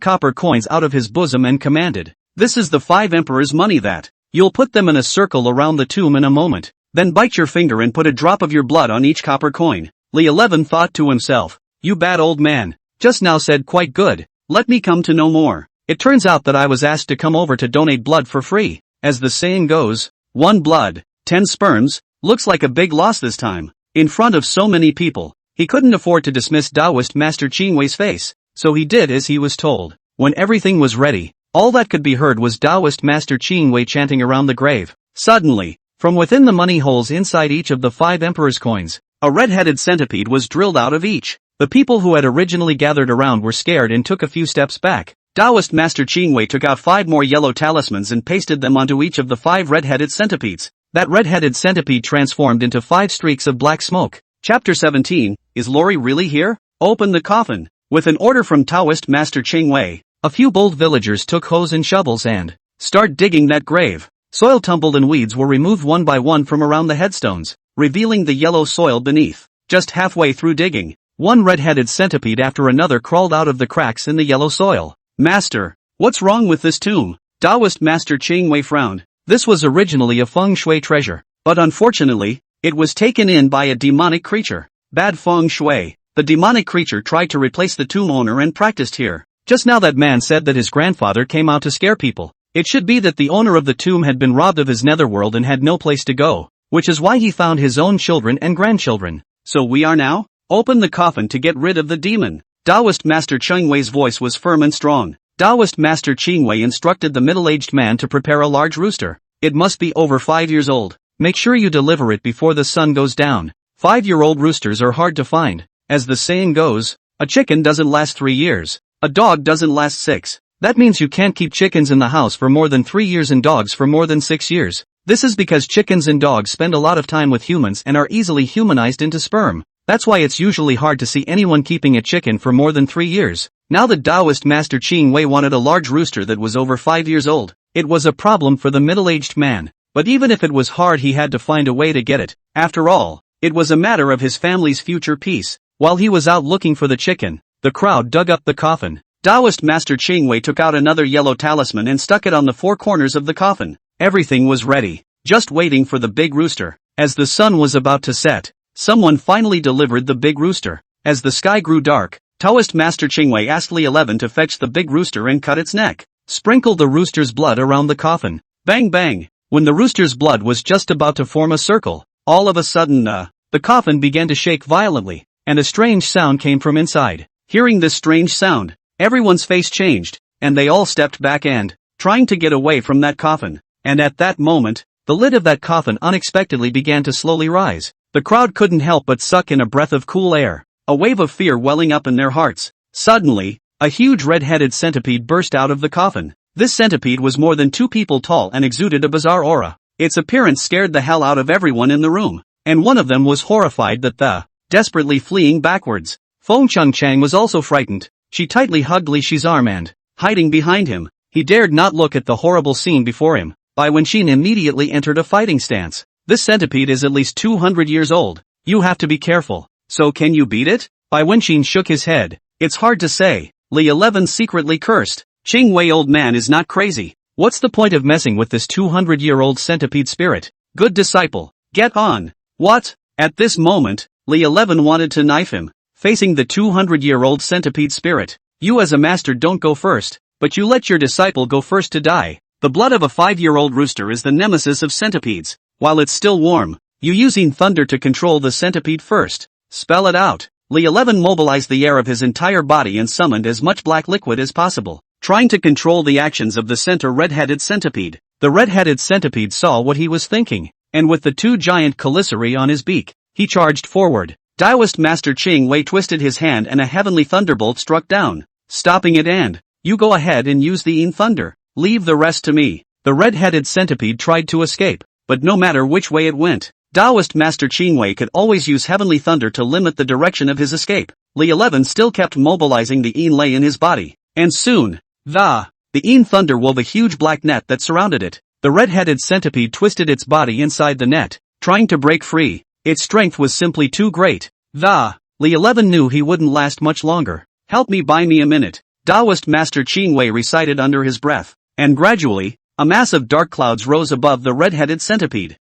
copper coins out of his bosom and commanded. This is the 5 emperors' money that. You'll put them in a circle around the tomb in a moment. Then bite your finger and put a drop of your blood on each copper coin. Li 11 thought to himself. You bad old man. Just now said quite good. Let me come to know more. It turns out that I was asked to come over to donate blood for free. As the saying goes, 1 blood, 10 sperms, looks like a big loss this time. In front of so many people, he couldn't afford to dismiss Taoist master Qing Wei's face, so he did as he was told. When everything was ready, all that could be heard was Taoist master Qing Wei chanting around the grave. Suddenly, from within the money holes inside each of the 5 emperor's coins, a red-headed centipede was drilled out of each. The people who had originally gathered around were scared and took a few steps back. Taoist master Qing Wei took out 5 more yellow talismans and pasted them onto each of the 5 red-headed centipedes. That red-headed centipede transformed into 5 streaks of black smoke. Chapter 17, Is Lori really here? Open the coffin. With an order from Taoist master Qing Wei, a few bold villagers took hoes and shovels and start digging that grave. Soil tumbled and weeds were removed one by one from around the headstones, revealing the yellow soil beneath. Just halfway through digging, one red-headed centipede after another crawled out of the cracks in the yellow soil. Master, what's wrong with this tomb? Taoist master Qing Wei frowned. This was originally a feng shui treasure, but unfortunately, it was taken in by a demonic creature. Bad feng shui. The demonic creature tried to replace the tomb owner and practiced here. Just now that man said that his grandfather came out to scare people. It should be that the owner of the tomb had been robbed of his netherworld and had no place to go, which is why he found his own children and grandchildren. So we are now? Open the coffin to get rid of the demon. Taoist master Qing Wei's voice was firm and strong. Taoist master Qing Wei instructed the middle-aged man to prepare a large rooster. It must be over 5 years old. Make sure you deliver it before the sun goes down. 5-year-old roosters are hard to find. As the saying goes, a chicken doesn't last 3 years. A dog doesn't last 6. That means you can't keep chickens in the house for more than 3 years and dogs for more than 6 years. This is because chickens and dogs spend a lot of time with humans and are easily humanized into sperm. That's why it's usually hard to see anyone keeping a chicken for more than 3 years. Now the Taoist master Qing Wei wanted a large rooster that was over 5 years old. It was a problem for the middle-aged man. But even if it was hard, he had to find a way to get it. After all, it was a matter of his family's future peace. While he was out looking for the chicken, the crowd dug up the coffin. Taoist master Qing Wei took out another yellow talisman and stuck it on the 4 corners of the coffin. Everything was ready, just waiting for the big rooster. As the sun was about to set, someone finally delivered the big rooster. As the sky grew dark, Taoist master Qing Wei asked Li 11 to fetch the big rooster and cut its neck. Sprinkle the rooster's blood around the coffin. Bang bang! When the rooster's blood was just about to form a circle, all of a sudden, the coffin began to shake violently, and a strange sound came from inside. Hearing this strange sound, everyone's face changed, and they all stepped back and, trying to get away from that coffin. And at that moment, the lid of that coffin unexpectedly began to slowly rise. The crowd couldn't help but suck in a breath of cool air, a wave of fear welling up in their hearts. Suddenly, a huge red-headed centipede burst out of the coffin. This centipede was more than 2 people tall and exuded a bizarre aura. Its appearance scared the hell out of everyone in the room, and one of them was horrified that desperately fleeing backwards. Feng Chang was also frightened. She tightly hugged Li Shi's arm and, hiding behind him, he dared not look at the horrible scene before him. Bai Wenqin immediately entered a fighting stance. This centipede is at least 200 years old. You have to be careful. So can you beat it? Bai Wenqin shook his head. It's hard to say. Li 11 secretly cursed. Qing Wei old man is not crazy. What's the point of messing with this 200-year-old centipede spirit? Good disciple. Get on. What? At this moment, Li 11 wanted to knife him, facing the 200-year-old centipede spirit. You as a master don't go first, but you let your disciple go first to die. The blood of a 5-year-old rooster is the nemesis of centipedes. While it's still warm, you using thunder to control the centipede first. Spell it out. Li 11 mobilized the air of his entire body and summoned as much black liquid as possible, trying to control the actions of the center red-headed centipede. The red-headed centipede saw what he was thinking, and with the 2 giant caliceri on his beak, he charged forward. Taoist Master Ching Wei twisted his hand and a heavenly thunderbolt struck down, stopping it and, you go ahead and use the Yin thunder. Leave the rest to me. The red-headed centipede tried to escape, but no matter which way it went, Taoist Master Ching Wei could always use heavenly thunder to limit the direction of his escape. Li 11 still kept mobilizing the Yin lei in his body, and soon, the Yin thunder wove a huge black net that surrounded it. The red-headed centipede twisted its body inside the net, trying to break free. Its strength was simply too great. Li 11 knew he wouldn't last much longer. Help me, buy me a minute. Taoist Master Ching Wei recited under his breath, and gradually, a mass of dark clouds rose above the red-headed centipede.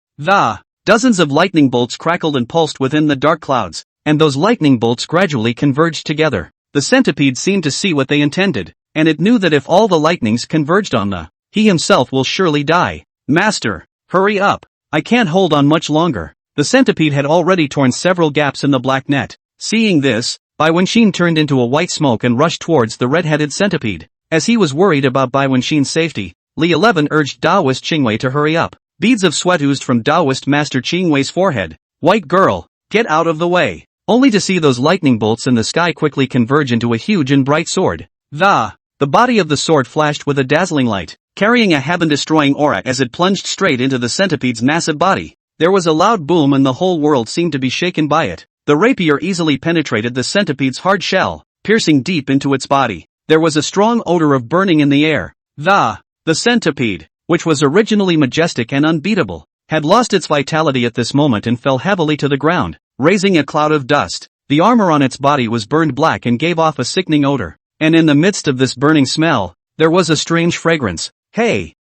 Dozens of lightning bolts crackled and pulsed within the dark clouds, and those lightning bolts gradually converged together. The centipede seemed to see what they intended, and it knew that if all the lightnings converged on he himself will surely die. Master, hurry up. I can't hold on much longer. The centipede had already torn several gaps in the black net. Seeing this, Bai Wenxin turned into a white smoke and rushed towards the red-headed centipede. As he was worried about Bai Wenxin's safety, Li 11 urged Taoist Ching Wei to hurry up. Beads of sweat oozed from Taoist Master Ching Wei's forehead. White girl, get out of the way. Only to see those lightning bolts in the sky quickly converge into a huge and bright sword. The body of the sword flashed with a dazzling light, carrying a heaven-destroying aura as it plunged straight into the centipede's massive body. There was a loud boom and the whole world seemed to be shaken by it. The rapier easily penetrated the centipede's hard shell, piercing deep into its body. There was a strong odor of burning in the air. The centipede, which was originally majestic and unbeatable, had lost its vitality at this moment and fell heavily to the ground, raising a cloud of dust. The armor on its body was burned black and gave off a sickening odor. And in the midst of this burning smell, there was a strange fragrance. Hey,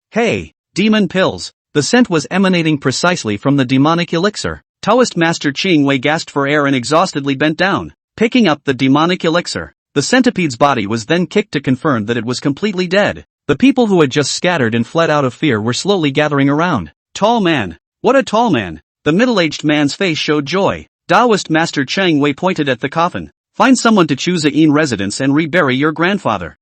demon pills. The scent was emanating precisely from the demonic elixir. Taoist Master Ching Wei gasped for air and exhaustedly bent down, picking up the demonic elixir. The centipede's body was then kicked to confirm that it was completely dead. The people who had just scattered and fled out of fear were slowly gathering around. Tall man. What a tall man. The middle-aged man's face showed joy. Taoist Master Ching Wei pointed at the coffin. Find someone to choose a Yin residence and rebury your grandfather.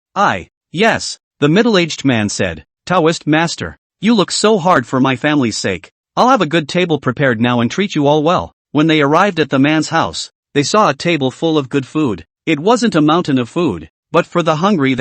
Yes, the middle-aged man said. Taoist Master, you look so hard for my family's sake. I'll have a good table prepared now and treat you all well. When they arrived at the man's house, they saw a table full of good food. It wasn't a mountain of food, but for the hungry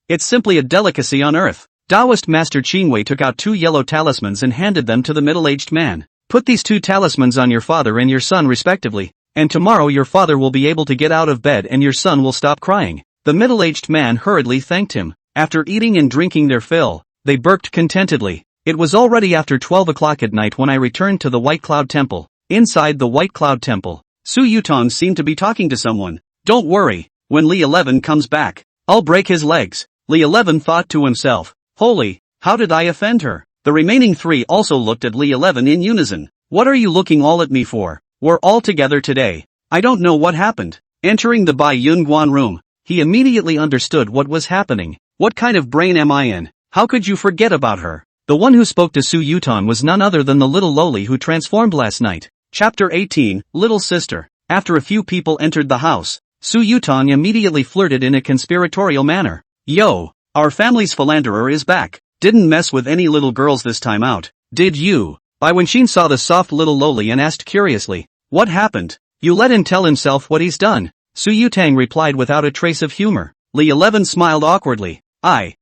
it's simply a delicacy on earth. Taoist Master Ching Wei took out 2 yellow talismans and handed them to the middle-aged man. Put these 2 talismans on your father and your son respectively, and tomorrow your father will be able to get out of bed and your son will stop crying. The middle-aged man hurriedly thanked him. After eating and drinking their fill, they burped contentedly. It was already after 12 o'clock at night when I returned to the White Cloud Temple. Inside the White Cloud Temple, Su Yutang seemed to be talking to someone. Don't worry, when Li 11 comes back, I'll break his legs. Li 11 thought to himself, holy, how did I offend her? The remaining 3 also looked at Li 11 in unison. What are you looking all at me for? We're all together today. I don't know what happened. Entering the Bai Yunguan room, he immediately understood what was happening. What kind of brain am I in? How could you forget about her? The one who spoke to Su Yutang was none other than the little loli who transformed last night. Chapter 18, Little Sister. After a few people entered the house, Su Yutang immediately flirted in a conspiratorial manner. Yo, our family's philanderer is back. Didn't mess with any little girls this time out, did you? Bai Wenxin saw the soft little loli and asked curiously, what happened? You let him tell himself what he's done. Su Yutang replied without a trace of humor. Li 11 smiled awkwardly. I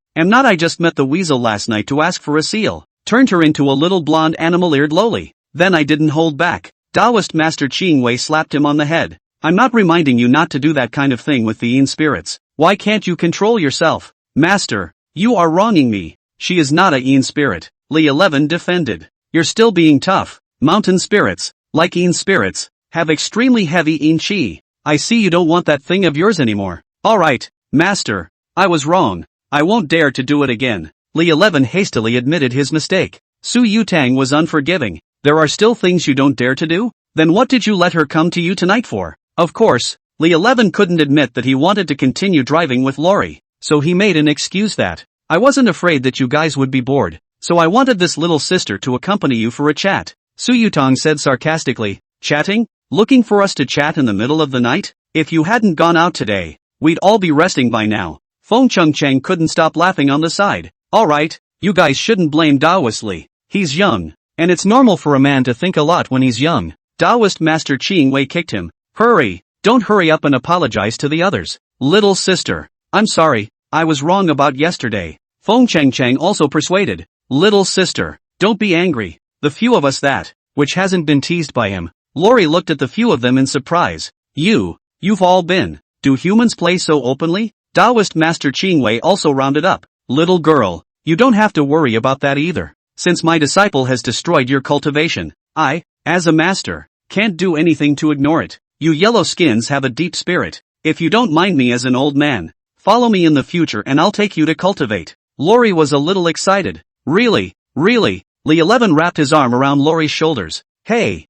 just met the weasel last night to ask for a seal. Turned her into a little blonde animal-eared loli. Then I didn't hold back. Taoist Master Ching Wei slapped him on the head. I'm not reminding you not to do that kind of thing with the Yin spirits. Why can't you control yourself? Master, you are wronging me. She is not a Yin spirit. Li 11 defended. You're still being tough. Mountain spirits, like Yin spirits, have extremely heavy Yin chi. I see you don't want that thing of yours anymore. Alright, Master, I was wrong. I won't dare to do it again. Li 11 hastily admitted his mistake. Su Yutang was unforgiving. There are still things you don't dare to do? Then what did you let her come to you tonight for? Of course, Li 11 couldn't admit that he wanted to continue driving with Lori, so he made an excuse that, I wasn't afraid that you guys would be bored, so I wanted this little sister to accompany you for a chat. Su Yutang said sarcastically, chatting? Looking for us to chat in the middle of the night? If you hadn't gone out today, we'd all be resting by now. Feng Chang couldn't stop laughing on the side. Alright, you guys shouldn't blame Taoist Li. He's young, and it's normal for a man to think a lot when he's young. Taoist Master Ching Wei kicked him. Hurry, don't hurry up and apologize to the others. Little sister, I'm sorry, I was wrong about yesterday. Feng Chang also persuaded. Little sister, don't be angry. The few of us that, which hasn't been teased by him. Lori looked at the few of them in surprise. You've all been. Do humans play so openly? Taoist Master Ching Wei also rounded up. Little girl, you don't have to worry about that either. Since my disciple has destroyed your cultivation, I, as a master, can't do anything to ignore it. You yellow skins have a deep spirit. If you don't mind me as an old man, follow me in the future and I'll take you to cultivate. Lori was a little excited. Really? Li 11 wrapped his arm around Lori's shoulders. Hey,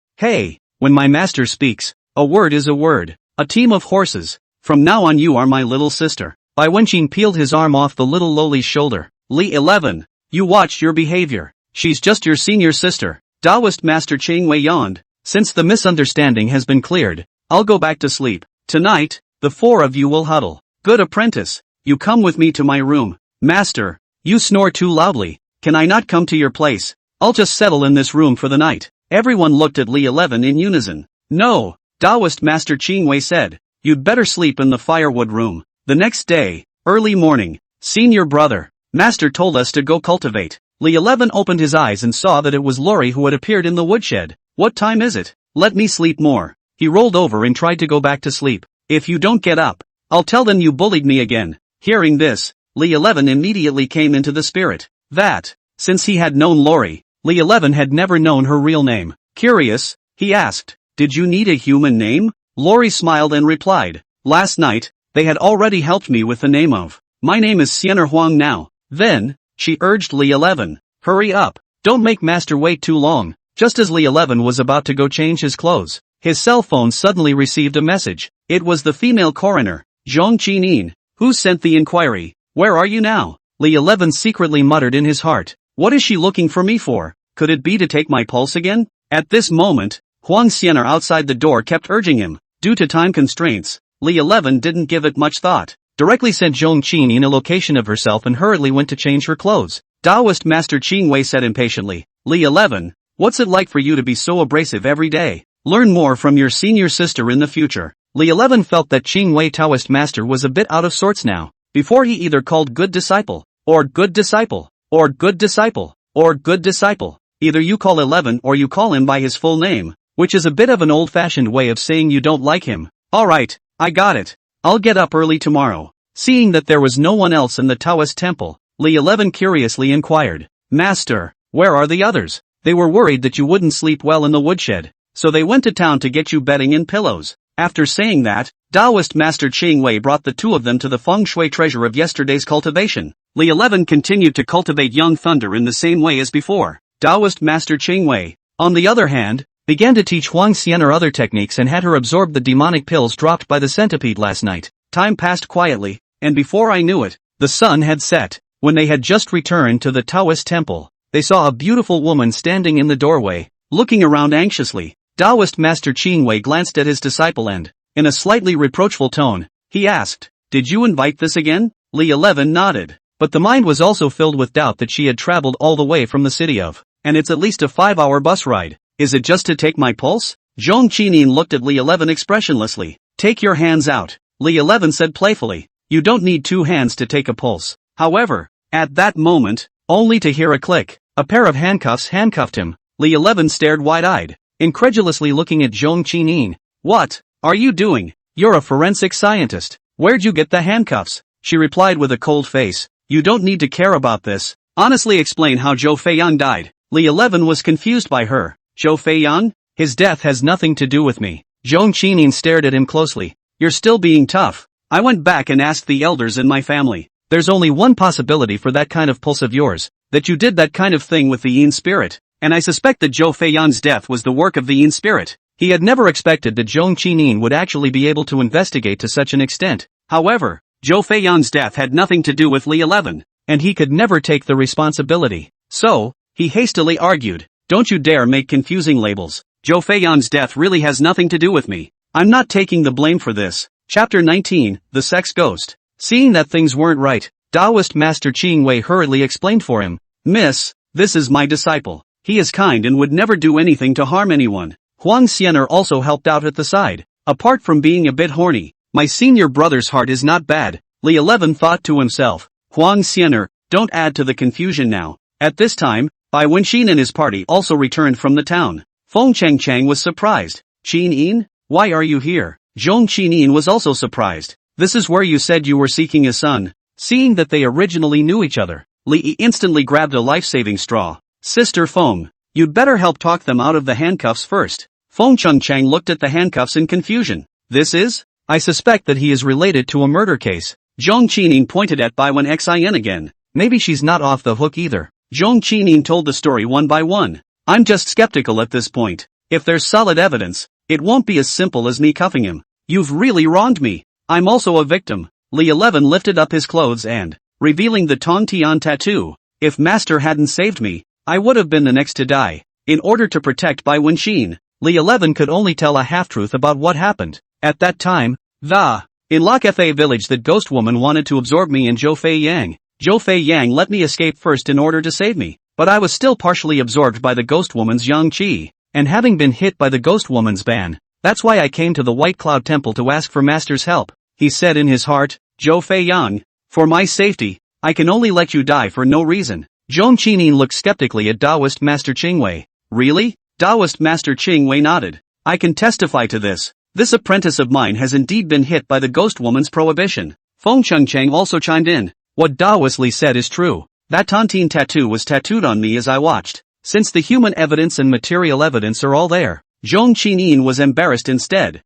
when my master speaks, a word is a word. A team of horses. From now on you are my little sister. Bai Wenqing peeled his arm off the little lowly's shoulder. Li 11, you watch your behavior. She's just your senior sister. Taoist Master Ching Wei yawned. Since the misunderstanding has been cleared, I'll go back to sleep. Tonight, the four of you will huddle. Good apprentice, you come with me to my room. Master, you snore too loudly. Can I not come to your place? I'll just settle in this room for the night. Everyone looked at Li 11 in unison. No, Taoist Master Ching Wei said. You'd better sleep in the firewood room. The next day, early morning, senior brother, Master told us to go cultivate. Li 11 opened his eyes and saw that it was Lori who had appeared in the woodshed. What time is it? Let me sleep more. He rolled over and tried to go back to sleep. If you don't get up, I'll tell them you bullied me again. Hearing this, Li 11 immediately came into the spirit. That, since he had known Lori, Li 11 had never known her real name. Curious, he asked, did you need a human name? Lori smiled and replied, last night, they had already helped me with the name of. My name is Xianer Huang now. Then, she urged Li 11, hurry up, don't make Master wait too long. Just as Li 11 was about to go change his clothes, his cell phone suddenly received a message. It was the female coroner, Zhong Qinin, who sent the inquiry. Where are you now? Li 11 secretly muttered in his heart. What is she looking for me for? Could it be to take my pulse again? At this moment, Huang Xianer outside the door kept urging him. Due to time constraints, Li 11 didn't give it much thought. Directly sent Zhong Qinin a location of herself and hurriedly went to change her clothes. Taoist Master Ching Wei said impatiently, Li 11, what's it like for you to be so abrasive every day? Learn more from your senior sister in the future. Li 11 felt that Ching Wei Taoist Master was a bit out of sorts now. Before he either called good disciple, or good disciple, or good disciple, or good disciple. Either you call 11 or you call him by his full name, which is a bit of an old-fashioned way of saying you don't like him. Alright, I got it. I'll get up early tomorrow. Seeing that there was no one else in the Taoist temple, Li 11 curiously inquired, Master, where are the others? They were worried that you wouldn't sleep well in the woodshed, so they went to town to get you bedding and pillows. After saying that, Taoist Master Ching Wei brought the two of them to the feng shui treasure of yesterday's cultivation. Li 11 continued to cultivate young thunder in the same way as before. Taoist Master Ching Wei, on the other hand, began to teach Huang Xianer other techniques and had her absorb the demonic pills dropped by the centipede last night. Time passed quietly, and before I knew it, the sun had set. When they had just returned to the Taoist temple, they saw a beautiful woman standing in the doorway, looking around anxiously. Taoist Master Ching Wei glanced at his disciple and, in a slightly reproachful tone, he asked, Did you invite this again? Li 11 nodded, but the mind was also filled with doubt that she had traveled all the way from the city of, and it's at least a 5-hour bus ride. Is it just to take my pulse? Zhong Qinin looked at Li 11 expressionlessly. Take your hands out, Li 11 said playfully. You don't need 2 hands to take a pulse. However, at that moment, only to hear a click, a pair of handcuffs handcuffed him. Li 11 stared wide-eyed, incredulously looking at Zhong Qinin. What are you doing? You're a forensic scientist. Where'd you get the handcuffs? She replied with a cold face. You don't need to care about this. Honestly explain how Zhou Feiyang died. Li 11 was confused by her. Zhou Feiyang? His death has nothing to do with me. Zhong Qinin stared at him closely. You're still being tough. I went back and asked the elders in my family. There's only one possibility for that kind of pulse of yours, that you did that kind of thing with the Yin spirit, and I suspect that Zhou Feiyang's death was the work of the Yin spirit. He had never expected that Zhong Qinin would actually be able to investigate to such an extent. However, Zhou Feiyan's death had nothing to do with Li 11, and he could never take the responsibility. So, he hastily argued, "Don't you dare make confusing labels. Zhou Feiyan's death really has nothing to do with me. I'm not taking the blame for this." Chapter 19, The Sex Ghost. Seeing that things weren't right, Taoist Master Qing Wei hurriedly explained for him, "Miss, this is my disciple. He is kind and would never do anything to harm anyone." Huang Xianer also helped out at the side. "Apart from being a bit horny, my senior brother's heart is not bad," Li 11 thought to himself. Huang Xianer, don't add to the confusion now. At this time, Bai Wenxin and his party also returned from the town. Feng Chang was surprised. "Qin Yin, why are you here?" Zhong Qinin was also surprised. "This is where you said you were seeking a son." Seeing that they originally knew each other, Li Yi instantly grabbed a life-saving straw. "Sister Feng, you'd better help talk them out of the handcuffs first." Feng Chang looked at the handcuffs in confusion. "This is? I suspect that he is related to a murder case." Zhong Qinin pointed at Bai Wen Xin again. "Maybe she's not off the hook either." Zhong Qinin told the story one by one. "I'm just skeptical at this point. If there's solid evidence, it won't be as simple as me cuffing him. You've really wronged me. I'm also a victim." Li 11 lifted up his clothes and, revealing the Tong Tian tattoo, "If Master hadn't saved me, I would have been the next to die." In order to protect Bai Wenxin, Li 11 could only tell a half-truth about what happened. At that time, in Luohua village that ghost woman wanted to absorb me and Zhou Feiyang. Zhou Feiyang let me escape first in order to save me, but I was still partially absorbed by the ghost woman's yang qi, and having been hit by the ghost woman's ban, that's why I came to the White Cloud Temple to ask for Master's help. He said in his heart, "Zhou Feiyang, for my safety, I can only let you die for no reason." Zhong Qinin looked skeptically at Taoist Master Qing Wei. "Really?" Taoist Master Qing Wei nodded. "I can testify to this. This apprentice of mine has indeed been hit by the ghost woman's prohibition." Feng Chang also chimed in. "What Taoist Li said is true. That tontine tattoo was tattooed on me as I watched. Since the human evidence and material evidence are all there." Zhong Qinin was embarrassed instead.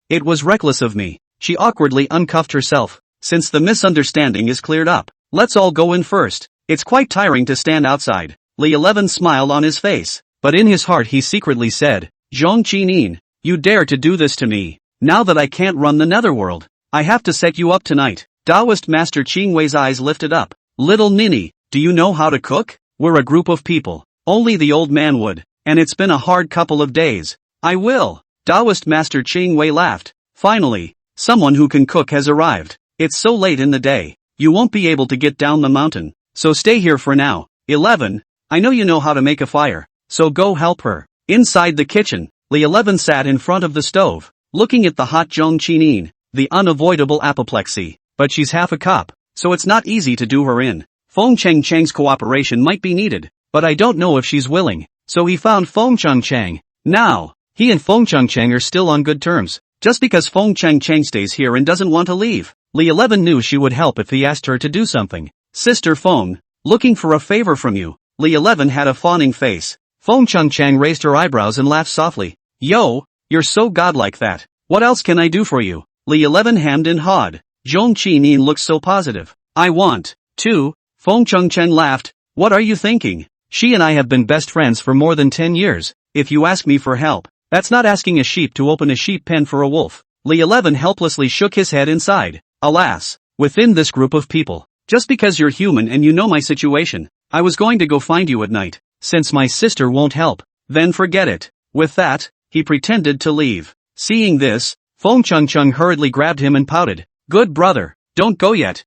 It was reckless of me." She awkwardly uncuffed herself. "Since the misunderstanding is cleared up, let's all go in first. It's quite tiring to stand outside." Li 11 smiled on his face, but in his heart he secretly said, "Zhong Qinin, you dare to do this to me. Now that I can't run the netherworld, I have to set you up tonight." Taoist Master Qing Wei's eyes lifted up. "Little ninny, do you know how to cook? We're a group of people. Only the old man would, and it's been a hard couple of days." "I will." Taoist Master Qing Wei laughed. "Finally, someone who can cook has arrived. It's so late in the day, you won't be able to get down the mountain, so stay here for now." 11. "I know you know how to make a fire, so go help her." Inside the kitchen, Li 11 sat in front of the stove, looking at the hot Zhong Qinin, the unavoidable apoplexy. "But she's half a cop, so it's not easy to do her in. Feng Chang's cooperation might be needed, but I don't know if she's willing." So he found Feng Chang. Now, he and Feng Chang are still on good terms. Just because Feng Chang stays here and doesn't want to leave, Li 11 knew she would help if he asked her to do something. "Sister Feng, looking for a favor from you." Li 11 had a fawning face. Feng Chang raised her eyebrows and laughed softly. "Yo, you're so godlike that. What else can I do for you?" Li 11 hammed and hawed. Zhong Qinin looked so positive. "I want to." Feng Chang laughed. "What are you thinking? She and I have been best friends for more than 10 years. If you ask me for help, that's not asking a sheep to open a sheep pen for a wolf." Li 11 helplessly shook his head inside. "Alas, within this group of people, just because you're human and you know my situation, I was going to go find you at night. Since my sister won't help, then forget it." With that, he pretended to leave. Seeing this, Feng Chang hurriedly grabbed him and pouted. "Good brother, don't go yet.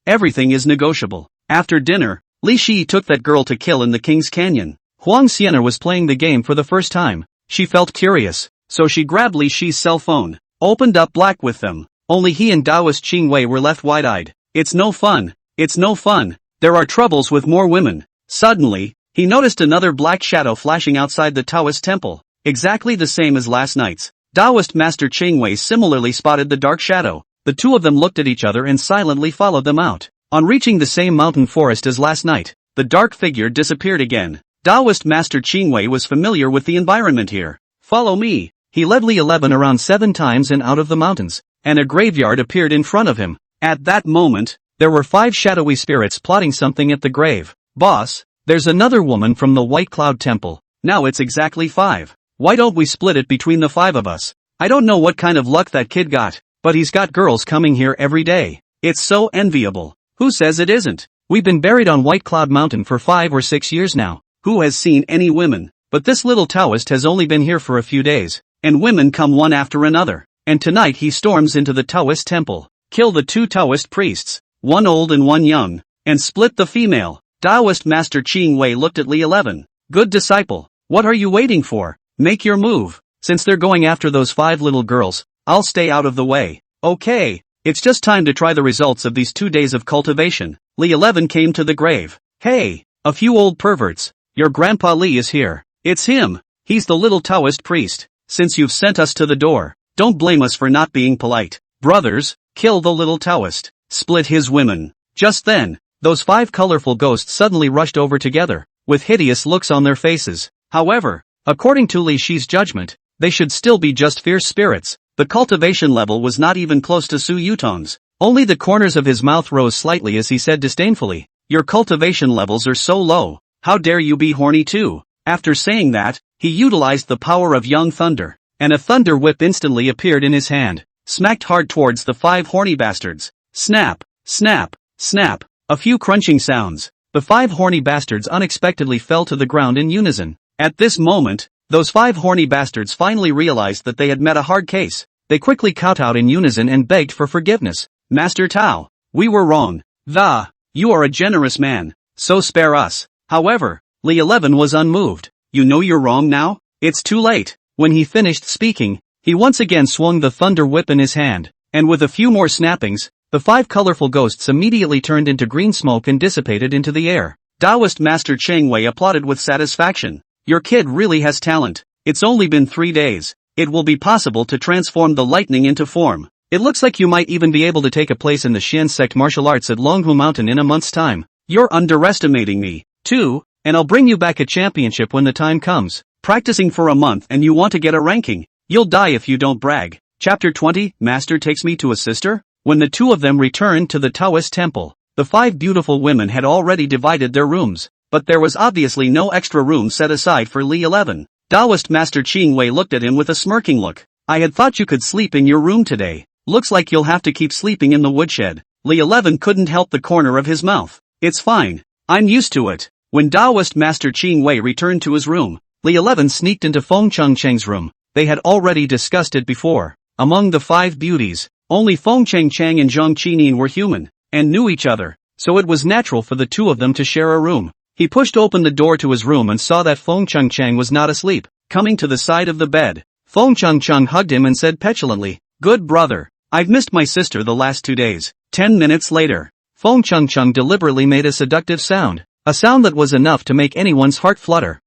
Everything is negotiable." After dinner, Li Shi took that girl to kill in the King's Canyon. Huang Xianer was playing the game for the first time. She felt curious, so she grabbed Li Shi's cell phone, opened up Black with them. Only he and Taoist Qing Wei were left wide-eyed. It's no fun. There are troubles with more women." Suddenly, he noticed another black shadow flashing outside the Taoist temple, exactly the same as last night's. Taoist Master Qing Wei similarly spotted the dark shadow. The two of them looked at each other and silently followed them out. On reaching the same mountain forest as last night, the dark figure disappeared again. Taoist Master Qing Wei was familiar with the environment here. "Follow me." He led Li 11 around 7 times and out of the mountains, and a graveyard appeared in front of him. At that moment, there were 5 shadowy spirits plotting something at the grave. "Boss, there's another woman from the White Cloud Temple." Now it's exactly 5. Why don't we split it between the 5 of us? I don't know what kind of luck that kid got, but he's got girls coming here every day. It's so enviable. Who says it isn't? We've been buried on White Cloud Mountain for 5 or 6 years now. Who has seen any women? But this little Taoist has only been here for a few days, and women come one after another. And tonight he storms into the Taoist temple, kill the 2 Taoist priests, one old and one young, and split the female. Taoist Master Ching Wei looked at Li 11. Good disciple, what are you waiting for? Make your move. Since they're going after those 5 little girls, I'll stay out of the way. Okay, it's just time to try the results of these 2 days of cultivation. Li 11 came to the grave. Hey, a few old perverts. Your grandpa Li is here. It's him. He's the little Taoist priest. Since you've sent us to the door, don't blame us for not being polite. Brothers, kill the little Taoist. Split his women. Just then, those 5 colorful ghosts suddenly rushed over together, with hideous looks on their faces. However, according to Li Shi's judgment, they should still be just fierce spirits. The cultivation level was not even close to Su Yutang's. Only the corners of his mouth rose slightly as he said disdainfully, "Your cultivation levels are so low. How dare you be horny too?" After saying that, he utilized the power of young thunder, and a thunder whip instantly appeared in his hand, smacked hard towards the 5 horny bastards. Snap, snap, snap, a few crunching sounds. The 5 horny bastards unexpectedly fell to the ground in unison. At this moment, those 5 horny bastards finally realized that they had met a hard case. They quickly kowtowed in unison and begged for forgiveness. "Master Tao, we were wrong. You are a generous man, so spare us." However, Li 11 was unmoved. "You know you're wrong now? It's too late." When he finished speaking, he once again swung the thunder whip in his hand, and with a few more snappings, the 5 colorful ghosts immediately turned into green smoke and dissipated into the air. Taoist Master Chang Wei applauded with satisfaction. "Your kid really has talent. It's only been 3 days. It will be possible to transform the lightning into form. It looks like you might even be able to take a place in the Xian sect martial arts at Luohua Mountain in a month's time. You're underestimating me, too, and I'll bring you back a championship when the time comes. Practicing for a month and you want to get a ranking? You'll die if you don't brag." Chapter 20, Master takes me to a sister? When the 2 of them returned to the Taoist temple, the 5 beautiful women had already divided their rooms, but there was obviously no extra room set aside for Li 11. Taoist Master Ching Wei looked at him with a smirking look. "I had thought you could sleep in your room today. Looks like you'll have to keep sleeping in the woodshed." Li 11 couldn't help the corner of his mouth. "It's fine. I'm used to it." When Taoist Master Ching Wei returned to his room, Li 11 sneaked into Feng Cheng's room. They had already discussed it before. Among the 5 beauties, only Feng Chang and Zhang Qinin were human, and knew each other, so it was natural for the 2 of them to share a room. He pushed open the door to his room and saw that Feng Chang was not asleep. Coming to the side of the bed, Feng Chang hugged him and said petulantly, "Good brother, I've missed my sister the last 2 days." 10 minutes later, Feng Chang deliberately made a seductive sound, a sound that was enough to make anyone's heart flutter.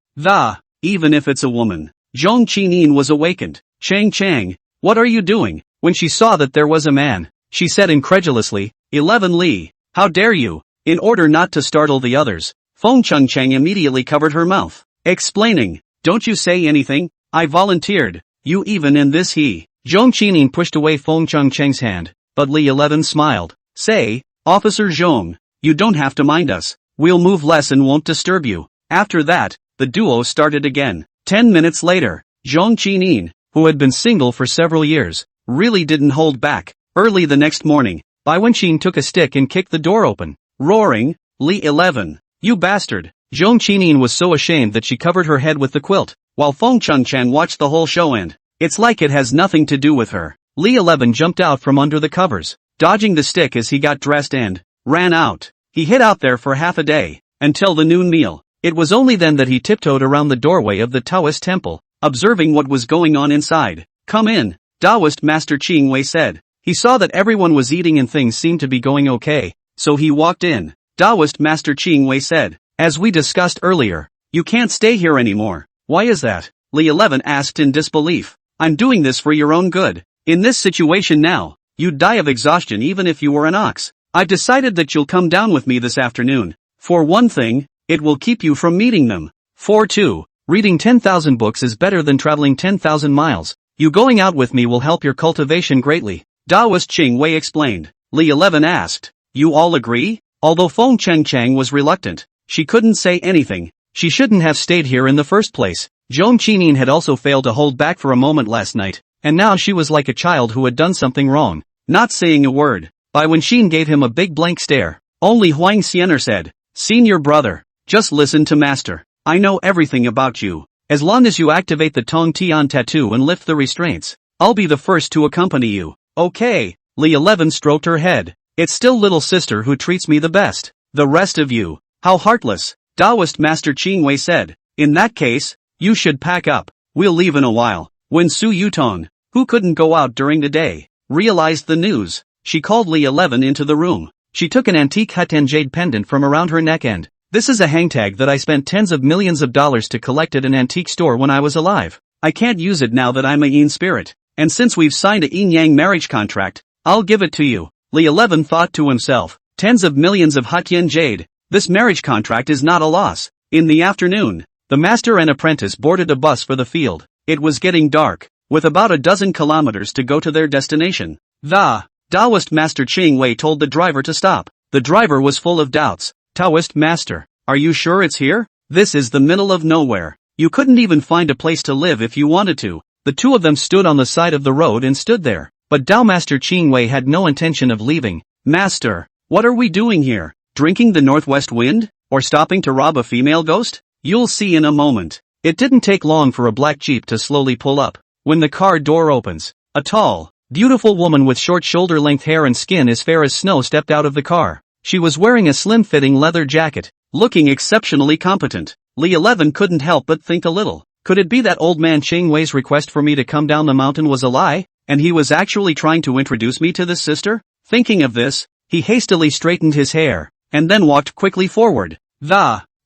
Even if it's a woman. Zhang Qinin was awakened. Chang, what are you doing?" When she saw that there was a man, she said incredulously, 11 Li, how dare you?" In order not to startle the others, Feng Chang immediately covered her mouth, explaining, "Don't you say anything, I volunteered, you even in this he." Zhang Qinin pushed away Feng Chang's hand, but Li 11 smiled. "Say, Officer Zhong, you don't have to mind us, we'll move less and won't disturb you." After that, the duo started again. 10 minutes later, Zhang Qinin, who had been single for several years, really didn't hold back. Early the next morning, Bai Wenqing took a stick and kicked the door open, roaring, "Li 11, you bastard." Zhang Qinin was so ashamed that she covered her head with the quilt, while Feng Chang watched the whole show and, it's like it has nothing to do with her. Li 11 jumped out from under the covers, dodging the stick as he got dressed and ran out. He hid out there for half a day, until the noon meal. It was only then that he tiptoed around the doorway of the Taoist temple, observing what was going on inside. "Come in," Taoist Master Ching Wei said. He saw that everyone was eating and things seemed to be going okay, so he walked in. Taoist Master Ching Wei said, "As we discussed earlier, you can't stay here anymore." "Why is that?" Li 11 asked in disbelief. "I'm doing this for your own good. In this situation now, you'd die of exhaustion even if you were an ox. I've decided that you'll come down with me this afternoon. For one thing, it will keep you from meeting them. For two, reading 10,000 books is better than traveling 10,000 miles. You going out with me will help your cultivation greatly," Taoist Ching Wei explained. Li 11 asked, "You all agree?" Although Feng Chang was reluctant, she couldn't say anything. She shouldn't have stayed here in the first place. Joan Chinin had also failed to hold back for a moment last night, and now she was like a child who had done something wrong, not saying a word. By when Xin gave him a big blank stare, only Huang Xianer said, "Senior brother, just listen to master. I know everything about you. As long as you activate the Tong Tian tattoo and lift the restraints, I'll be the first to accompany you." "Okay." Li 11 stroked her head. "It's still little sister who treats me the best. The rest of you, how heartless." Taoist Master Qingwei said, "In that case, you should pack up. We'll leave in a while." When Su Yutang, who couldn't go out during the day, realized the news, she called Li 11 into the room. She took an antique Huten jade pendant from around her neck and, "This is a hangtag that I spent tens of millions of dollars to collect at an antique store when I was alive. I can't use it now that I'm a Yin spirit, and since we've signed a Yin-Yang marriage contract, I'll give it to you." Li 11 thought to himself, tens of millions of Huten jade, this marriage contract is not a loss. In the afternoon, the master and apprentice boarded a bus for the field. It was getting dark, with about a dozen kilometers to go to their destination. The Taoist Master Qingwei told the driver to stop. The driver was full of doubts. "Taoist Master, are you sure it's here? This is the middle of nowhere. You couldn't even find a place to live if you wanted to." The two of them stood on the side of the road and stood there. But Tao Master Qingwei had no intention of leaving. "Master, what are we doing here? Drinking the northwest wind? Or stopping to rob a female ghost? You'll see in a moment." It didn't take long for a black jeep to slowly pull up. When the car door opens, a tall, beautiful woman with short shoulder-length hair and skin as fair as snow stepped out of the car. She was wearing a slim-fitting leather jacket, looking exceptionally competent. Li 11 couldn't help but think a little. Could it be that old man Qingwei's request for me to come down the mountain was a lie, and he was actually trying to introduce me to this sister? Thinking of this, he hastily straightened his hair, and then walked quickly forward,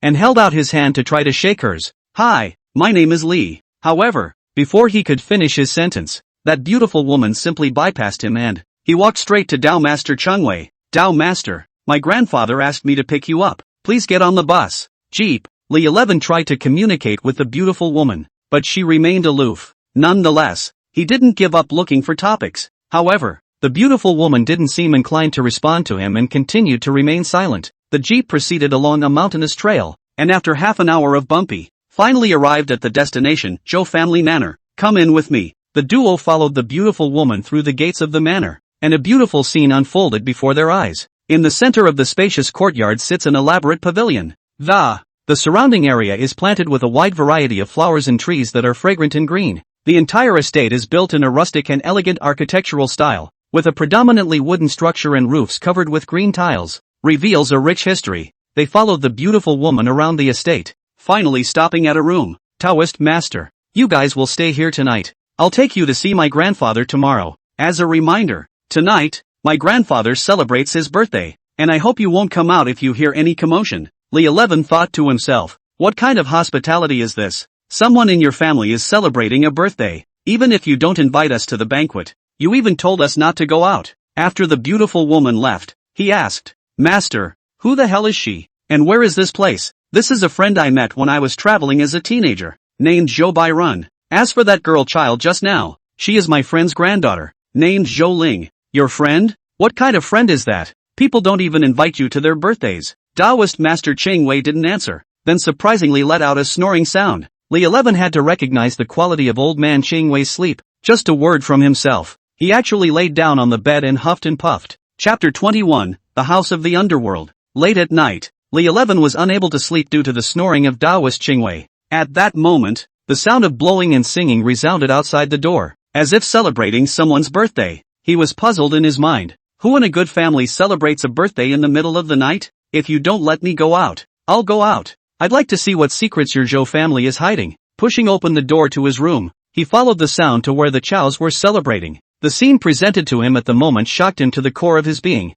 and held out his hand to try to shake hers. "Hi, my name is Li." However, before he could finish his sentence, that beautiful woman simply bypassed him and he walked straight to Tao Master Chengwei. "Tao Master, my grandfather asked me to pick you up. Please get on the bus." Jeep. Li 11 tried to communicate with the beautiful woman, but she remained aloof. Nonetheless, he didn't give up looking for topics. However, the beautiful woman didn't seem inclined to respond to him and continued to remain silent. The jeep proceeded along a mountainous trail, and after half an hour of bumpy, finally arrived at the destination, Zhou Family Manor. "Come in with me." The duo followed the beautiful woman through the gates of the manor, and a beautiful scene unfolded before their eyes. In the center of the spacious courtyard sits an elaborate pavilion. The surrounding area is planted with a wide variety of flowers and trees that are fragrant and green. The entire estate is built in a rustic and elegant architectural style, with a predominantly wooden structure and roofs covered with green tiles. Reveals a rich history. They followed the beautiful woman around the estate, finally stopping at a room. "Taoist Master, you guys will stay here tonight. I'll take you to see my grandfather tomorrow. As a reminder, tonight, my grandfather celebrates his birthday, and I hope you won't come out if you hear any commotion." Li 11 thought to himself, what kind of hospitality is this? Someone in your family is celebrating a birthday. Even if you don't invite us to the banquet, you even told us not to go out. After the beautiful woman left, he asked, "Master, who the hell is she? And where is this place?" "This is a friend I met when I was traveling as a teenager, named Zhou Bairun. As for that girl child just now, she is my friend's granddaughter, named Zhou Ling." "Your friend? What kind of friend is that? People don't even invite you to their birthdays." Taoist Master Qingwei didn't answer, then surprisingly let out a snoring sound. Li 11 had to recognize the quality of old man Qingwei's sleep. Just a word from himself. He actually laid down on the bed and huffed and puffed. Chapter 21, The House of the Underworld. Late at night, Li 11 was unable to sleep due to the snoring of Taoist Qingwei. At that moment, the sound of blowing and singing resounded outside the door, as if celebrating someone's birthday. He was puzzled in his mind. Who in a good family celebrates a birthday in the middle of the night? "If you don't let me go out, I'll go out. I'd like to see what secrets your Zhou family is hiding." Pushing open the door to his room, he followed the sound to where the Chows were celebrating. The scene presented to him at the moment shocked him to the core of his being.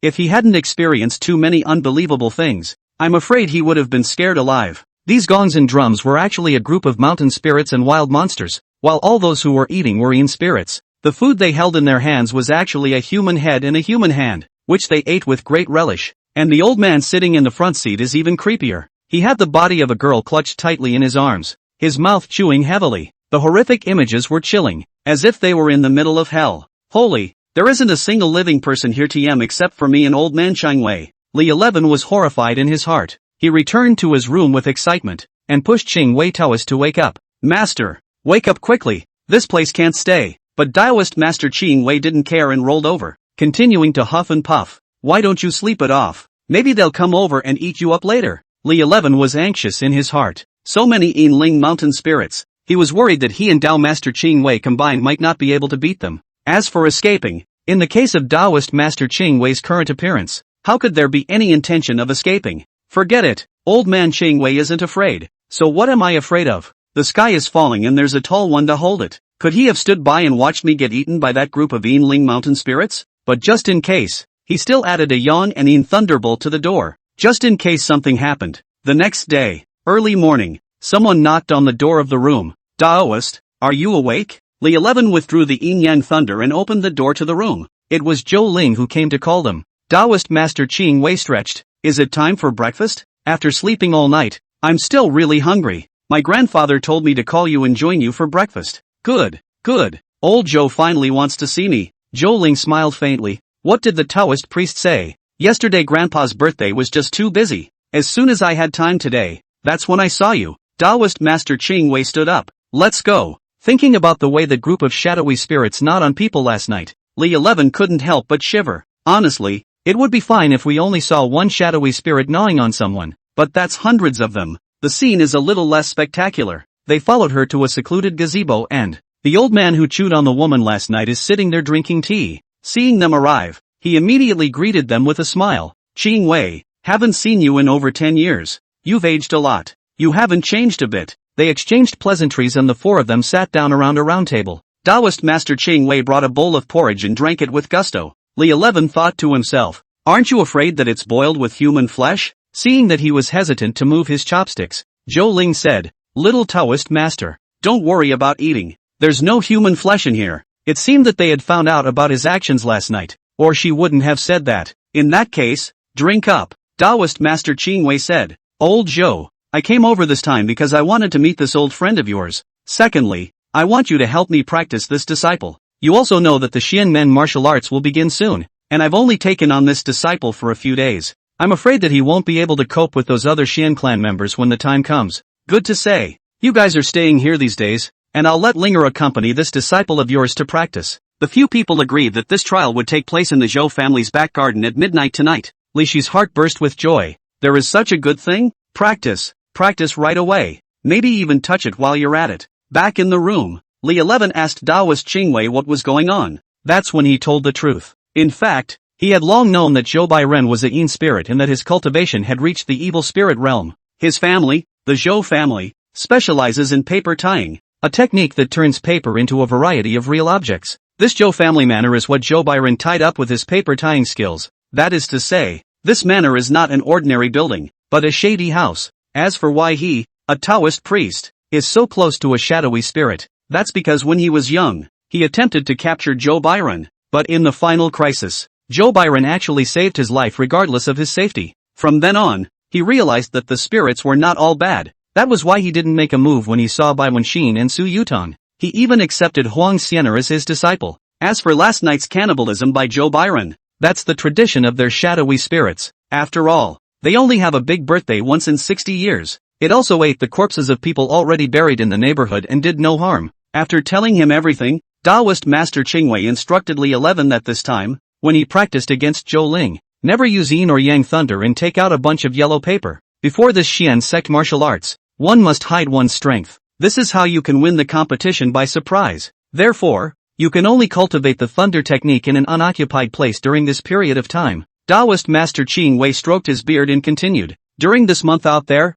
If he hadn't experienced too many unbelievable things, I'm afraid he would have been scared alive. These gongs and drums were actually a group of mountain spirits and wild monsters, while all those who were eating were Yin spirits. The food they held in their hands was actually a human head and a human hand, which they ate with great relish. And the old man sitting in the front seat is even creepier. He had the body of a girl clutched tightly in his arms, his mouth chewing heavily. The horrific images were chilling, as if they were in the middle of hell. "Holy, there isn't a single living person here TM except for me and old man Changwei." Li 11 was horrified in his heart. He returned to his room with excitement, and pushed Ching Wei Taoist to wake up. Master, wake up quickly, this place can't stay. But Taoist Master Ching Wei didn't care and rolled over, continuing to huff and puff. Why don't you sleep it off? Maybe they'll come over and eat you up later. Li 11 was anxious in his heart. So many Yin-Yang mountain spirits. He was worried that he and Tao Master Ching Wei combined might not be able to beat them. As for escaping, in the case of Taoist Master Ching Wei's current appearance, how could there be any intention of escaping? Forget it, old man Ching Wei isn't afraid. So what am I afraid of? The sky is falling and there's a tall one to hold it. Could he have stood by and watched me get eaten by that group of Yin-Yang mountain spirits? But just in case, he still added a yawn and Yin thunderbolt to the door, just in case something happened. The next day, early morning, someone knocked on the door of the room. Taoist, are you awake? Li 11 withdrew the Yin-Yang thunder and opened the door to the room. It was Zhou Ling who came to call them. Taoist Master Ching Wei stretched. Is it time for breakfast? After sleeping all night, I'm still really hungry. My grandfather told me to call you and join you for breakfast. Good, good. Old Zhou finally wants to see me. Zhou Ling smiled faintly. What did the Taoist priest say? Yesterday Grandpa's birthday was just too busy. As soon as I had time today, that's when I saw you. Taoist Master Ching Wei stood up. Let's go. Thinking about the way the group of shadowy spirits gnawed on people last night, Li 11 couldn't help but shiver. Honestly, it would be fine if we only saw one shadowy spirit gnawing on someone, but that's hundreds of them. The scene is a little less spectacular. They followed her to a secluded gazebo and the old man who chewed on the woman last night is sitting there drinking tea. Seeing them arrive, he immediately greeted them with a smile. Ching Wei, haven't seen you in over 10 years. You've aged a lot. You haven't changed a bit. They exchanged pleasantries and the four of them sat down around a round table. Taoist Master Ching Wei brought a bowl of porridge and drank it with gusto. Li 11 thought to himself, aren't you afraid that it's boiled with human flesh? Seeing that he was hesitant to move his chopsticks, Zhou Ling said, Little Taoist Master, don't worry about eating. There's no human flesh in here. It seemed that they had found out about his actions last night, or she wouldn't have said that. In that case, drink up, Taoist Master Ching Wei said. Old Zhou, I came over this time because I wanted to meet this old friend of yours. Secondly, I want you to help me practice this disciple. You also know that the Xian Men martial arts will begin soon, and I've only taken on this disciple for a few days. I'm afraid that he won't be able to cope with those other Xian clan members when the time comes. Good to say. You guys are staying here these days, and I'll let Linger accompany this disciple of yours to practice. The few people agreed that this trial would take place in the Zhou family's back garden at midnight tonight. Li Shi's heart burst with joy. There is such a good thing? Practice. Practice right away. Maybe even touch it while you're at it. Back in the room, Li 11 asked Taoist Ching Wei what was going on. That's when he told the truth. In fact, he had long known that Zhou Bairen was a Yin spirit and that his cultivation had reached the evil spirit realm. His family, the Zhou family, specializes in paper tying, a technique that turns paper into a variety of real objects. This Zhou family manor is what Zhou Bairen tied up with his paper tying skills. That is to say, this manor is not an ordinary building, but a shady house. As for why he, a Taoist priest, is so close to a shadowy spirit, that's because when he was young, he attempted to capture Zhou Bairen, but in the final crisis, Zhou Bairen actually saved his life regardless of his safety. From then on, he realized that the spirits were not all bad. That was why he didn't make a move when he saw Bai Wenxin and Su Yutang. He even accepted Huang Xianer as his disciple. As for last night's cannibalism by Zhou Bairen, that's the tradition of their shadowy spirits. After all, they only have a big birthday once in 60 years. It also ate the corpses of people already buried in the neighborhood and did no harm. After telling him everything, Taoist Master Ching Wei instructed Li 11 that this time, when he practiced against Zhou Ling, never use Yin or Yang thunder and take out a bunch of yellow paper. Before this Xian sect martial arts, one must hide one's strength. This is how you can win the competition by surprise. Therefore, you can only cultivate the thunder technique in an unoccupied place during this period of time. Taoist Master Ching Wei stroked his beard and continued, during this month out there,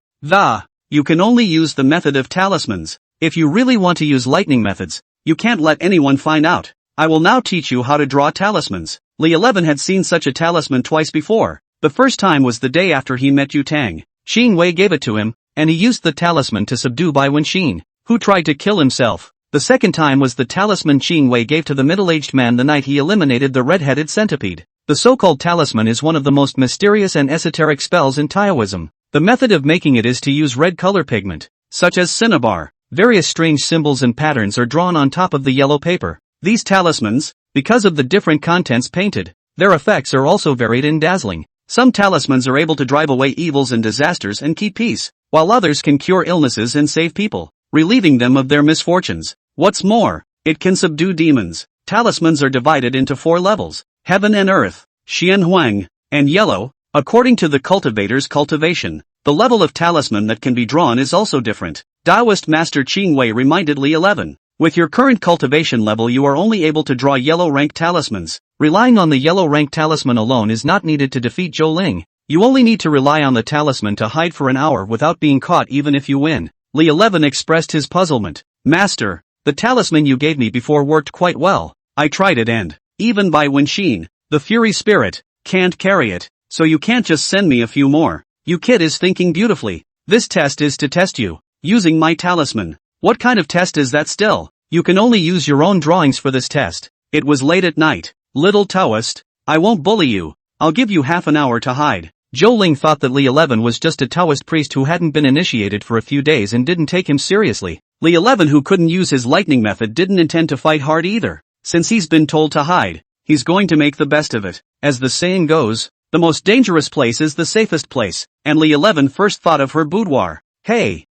you can only use the method of talismans. If you really want to use lightning methods, you can't let anyone find out. I will now teach you how to draw talismans. Li 11 had seen such a talisman twice before. The first time was the day after he met Yutang. Ching Wei gave it to him, and he used the talisman to subdue Bai Wenxin, who tried to kill himself. The second time was the talisman Ching Wei gave to the middle-aged man the night he eliminated the red-headed centipede. The so-called talisman is one of the most mysterious and esoteric spells in Taoism. The method of making it is to use red color pigment, such as cinnabar. Various strange symbols and patterns are drawn on top of the yellow paper. These talismans, because of the different contents painted, their effects are also varied and dazzling. Some talismans are able to drive away evils and disasters and keep peace, while others can cure illnesses and save people, relieving them of their misfortunes. What's more, it can subdue demons. Talismans are divided into 4 levels: heaven and earth, Xian Huang, and yellow, according to the cultivator's cultivation. The level of talisman that can be drawn is also different. Taoist master Qing Wei reminded Li 11. With your current cultivation level you are only able to draw yellow rank talismans. Relying on the yellow rank talisman alone is not needed to defeat Zhou Ling. You only need to rely on the talisman to hide for an hour without being caught even if you win. Li 11 expressed his puzzlement. Master, the talisman you gave me before worked quite well. I tried it and, even by Wenxin, the fury spirit, can't carry it, so you can't just send me a few more. You kid is thinking beautifully. This test is to test you, using my talisman. What kind of test is that still? You can only use your own drawings for this test. It was late at night. Little Taoist, I won't bully you. I'll give you half an hour to hide. Zhou Ling thought that Li 11 was just a Taoist priest who hadn't been initiated for a few days and didn't take him seriously. Li 11, who couldn't use his lightning method, didn't intend to fight hard either. Since he's been told to hide, he's going to make the best of it. As the saying goes, the most dangerous place is the safest place, and Li 11 first thought of her boudoir. Hey,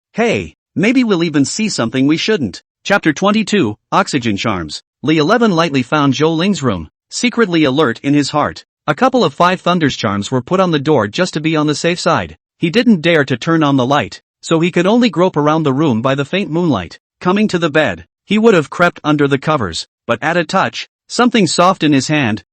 maybe we'll even see something we shouldn't. Chapter 22, Oxygen Charms. Li 11 lightly found Zhou Ling's room, secretly alert in his heart. A couple of 5 thunders charms were put on the door just to be on the safe side. He didn't dare to turn on the light, so he could only grope around the room by the faint moonlight. Coming to the bed, he would have crept under the covers, but at a touch, something soft in his hand,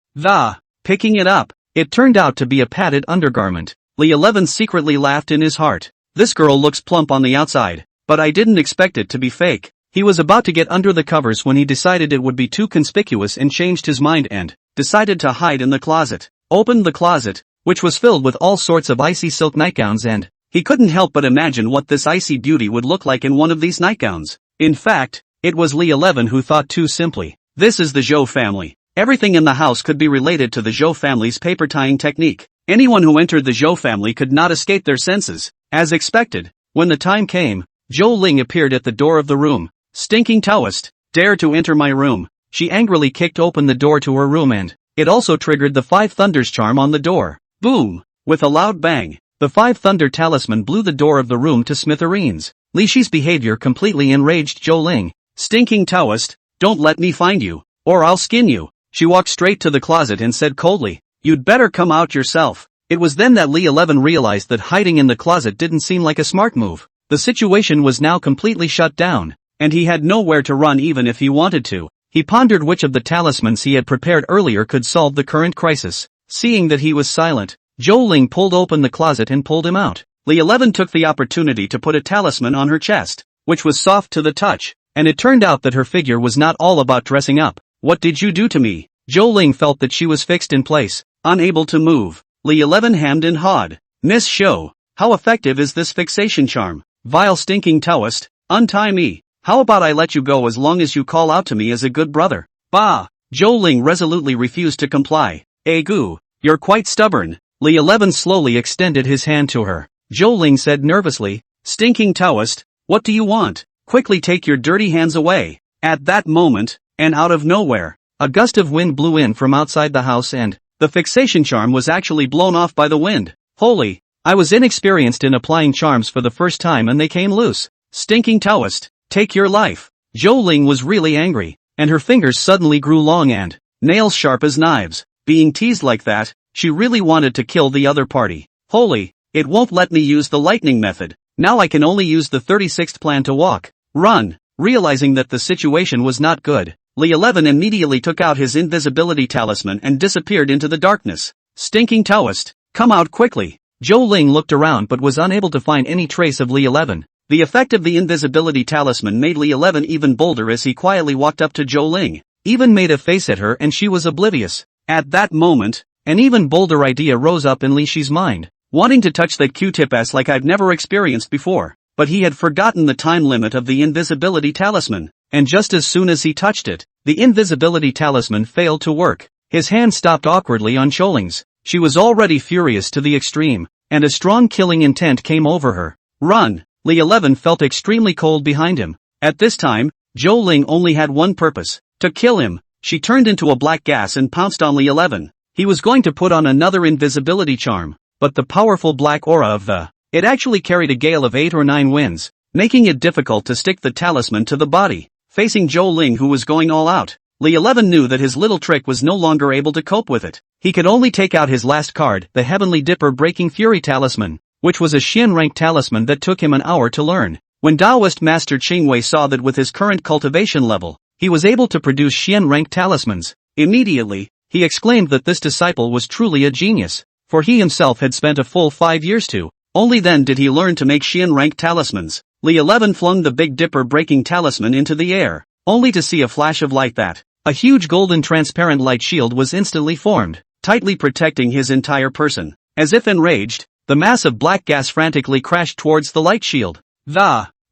picking it up, it turned out to be a padded undergarment. Li 11 secretly laughed in his heart. This girl looks plump on the outside, but I didn't expect it to be fake. He was about to get under the covers when he decided it would be too conspicuous and changed his mind and decided to hide in the closet. Opened the closet, which was filled with all sorts of icy silk nightgowns, and he couldn't help but imagine what this icy beauty would look like in one of these nightgowns. In fact, it was Li 11 who thought too simply. This is the Zhou family. Everything in the house could be related to the Zhou family's paper tying technique. Anyone who entered the Zhou family could not escape their senses. As expected, when the time came, Zhou Ling appeared at the door of the room. Stinking Taoist, dare to enter my room. She angrily kicked open the door to her room and it also triggered the 5 thunders charm on the door. Boom! With a loud bang, the 5 thunder talisman blew the door of the room to smithereens. Li Shi's behavior completely enraged Zhou Ling. Stinking Taoist, don't let me find you, or I'll skin you. She walked straight to the closet and said coldly, you'd better come out yourself. It was then that Li 11 realized that hiding in the closet didn't seem like a smart move. The situation was now completely shut down, and he had nowhere to run even if he wanted to. He pondered which of the talismans he had prepared earlier could solve the current crisis. Seeing that he was silent, Zhou Ling pulled open the closet and pulled him out. Li 11 took the opportunity to put a talisman on her chest, which was soft to the touch, and it turned out that her figure was not all about dressing up. What did you do to me? Zhou Ling felt that she was fixed in place, unable to move. Li 11 hammed and hawed. Miss Shou, how effective is this fixation charm? Vile stinking Taoist, untie me. How about I let you go as long as you call out to me as a good brother? Bah! Zhou Ling resolutely refused to comply. Gu, you're quite stubborn. Li 11 slowly extended his hand to her. Zhou Ling said nervously, stinking Taoist, what do you want? Quickly take your dirty hands away. At that moment, and out of nowhere, a gust of wind blew in from outside the house and the fixation charm was actually blown off by the wind. Holy! I was inexperienced in applying charms for the first time and they came loose. Stinking Taoist, take your life. Zhou Ling was really angry, and her fingers suddenly grew long and nails sharp as knives. Being teased like that, she really wanted to kill the other party. Holy, it won't let me use the lightning method. Now I can only use the 36th plan to walk. Run! Realizing that the situation was not good, Li 11 immediately took out his invisibility talisman and disappeared into the darkness. Stinking Taoist, come out quickly. Zhou Ling looked around but was unable to find any trace of Li 11. The effect of the invisibility talisman made Li 11 even bolder as he quietly walked up to Zhou Ling, even made a face at her and she was oblivious. At that moment, an even bolder idea rose up in Li Shi's mind, wanting to touch that Q-tip ass like I'd never experienced before, but he had forgotten the time limit of the invisibility talisman, and just as soon as he touched it, the invisibility talisman failed to work. His hand stopped awkwardly on Zhou Ling's. She was already furious to the extreme, and a strong killing intent came over her. Run! Li 11 felt extremely cold behind him. At this time, Zhou Ling only had one purpose, to kill him. She turned into a black gas and pounced on Li 11. He was going to put on another invisibility charm, but the powerful black aura of the It actually carried a gale of 8 or 9 winds, making it difficult to stick the talisman to the body. Facing Zhou Ling, who was going all out, Li 11 knew that his little trick was no longer able to cope with it. He could only take out his last card, the Heavenly Dipper Breaking Fury Talisman, which was a Xian rank talisman that took him an hour to learn. When Taoist Master Qingwei saw that with his current cultivation level, he was able to produce Xian rank talismans, immediately, he exclaimed that this disciple was truly a genius, for he himself had spent a full 5 years to. Only then did he learn to make Xian rank talismans. Li 11 flung the Big Dipper Breaking Talisman into the air, only to see a flash of light that a huge golden transparent light shield was instantly formed, tightly protecting his entire person. As if enraged, the mass of black gas frantically crashed towards the light shield.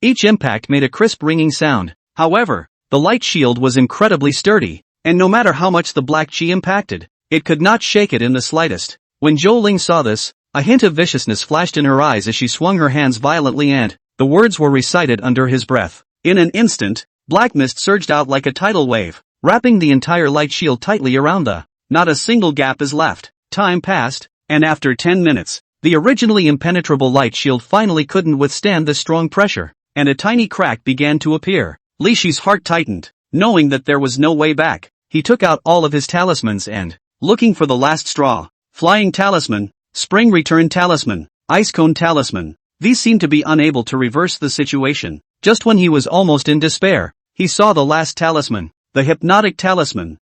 Each impact made a crisp ringing sound. However, the light shield was incredibly sturdy, and no matter how much the black chi impacted, it could not shake it in the slightest. When Zhou Ling saw this, a hint of viciousness flashed in her eyes as she swung her hands violently and the words were recited under his breath. In an instant, black mist surged out like a tidal wave, wrapping the entire light shield tightly around the. Not a single gap is left. Time passed, and after 10 minutes, the originally impenetrable light shield finally couldn't withstand the strong pressure, and a tiny crack began to appear. Li Shi's heart tightened, knowing that there was no way back. He took out all of his talismans and, looking for the last straw, Flying Talisman, Spring Return Talisman, Ice Cone Talisman, these seemed to be unable to reverse the situation. Just when he was almost in despair, he saw the last talisman, the Hypnotic Talisman.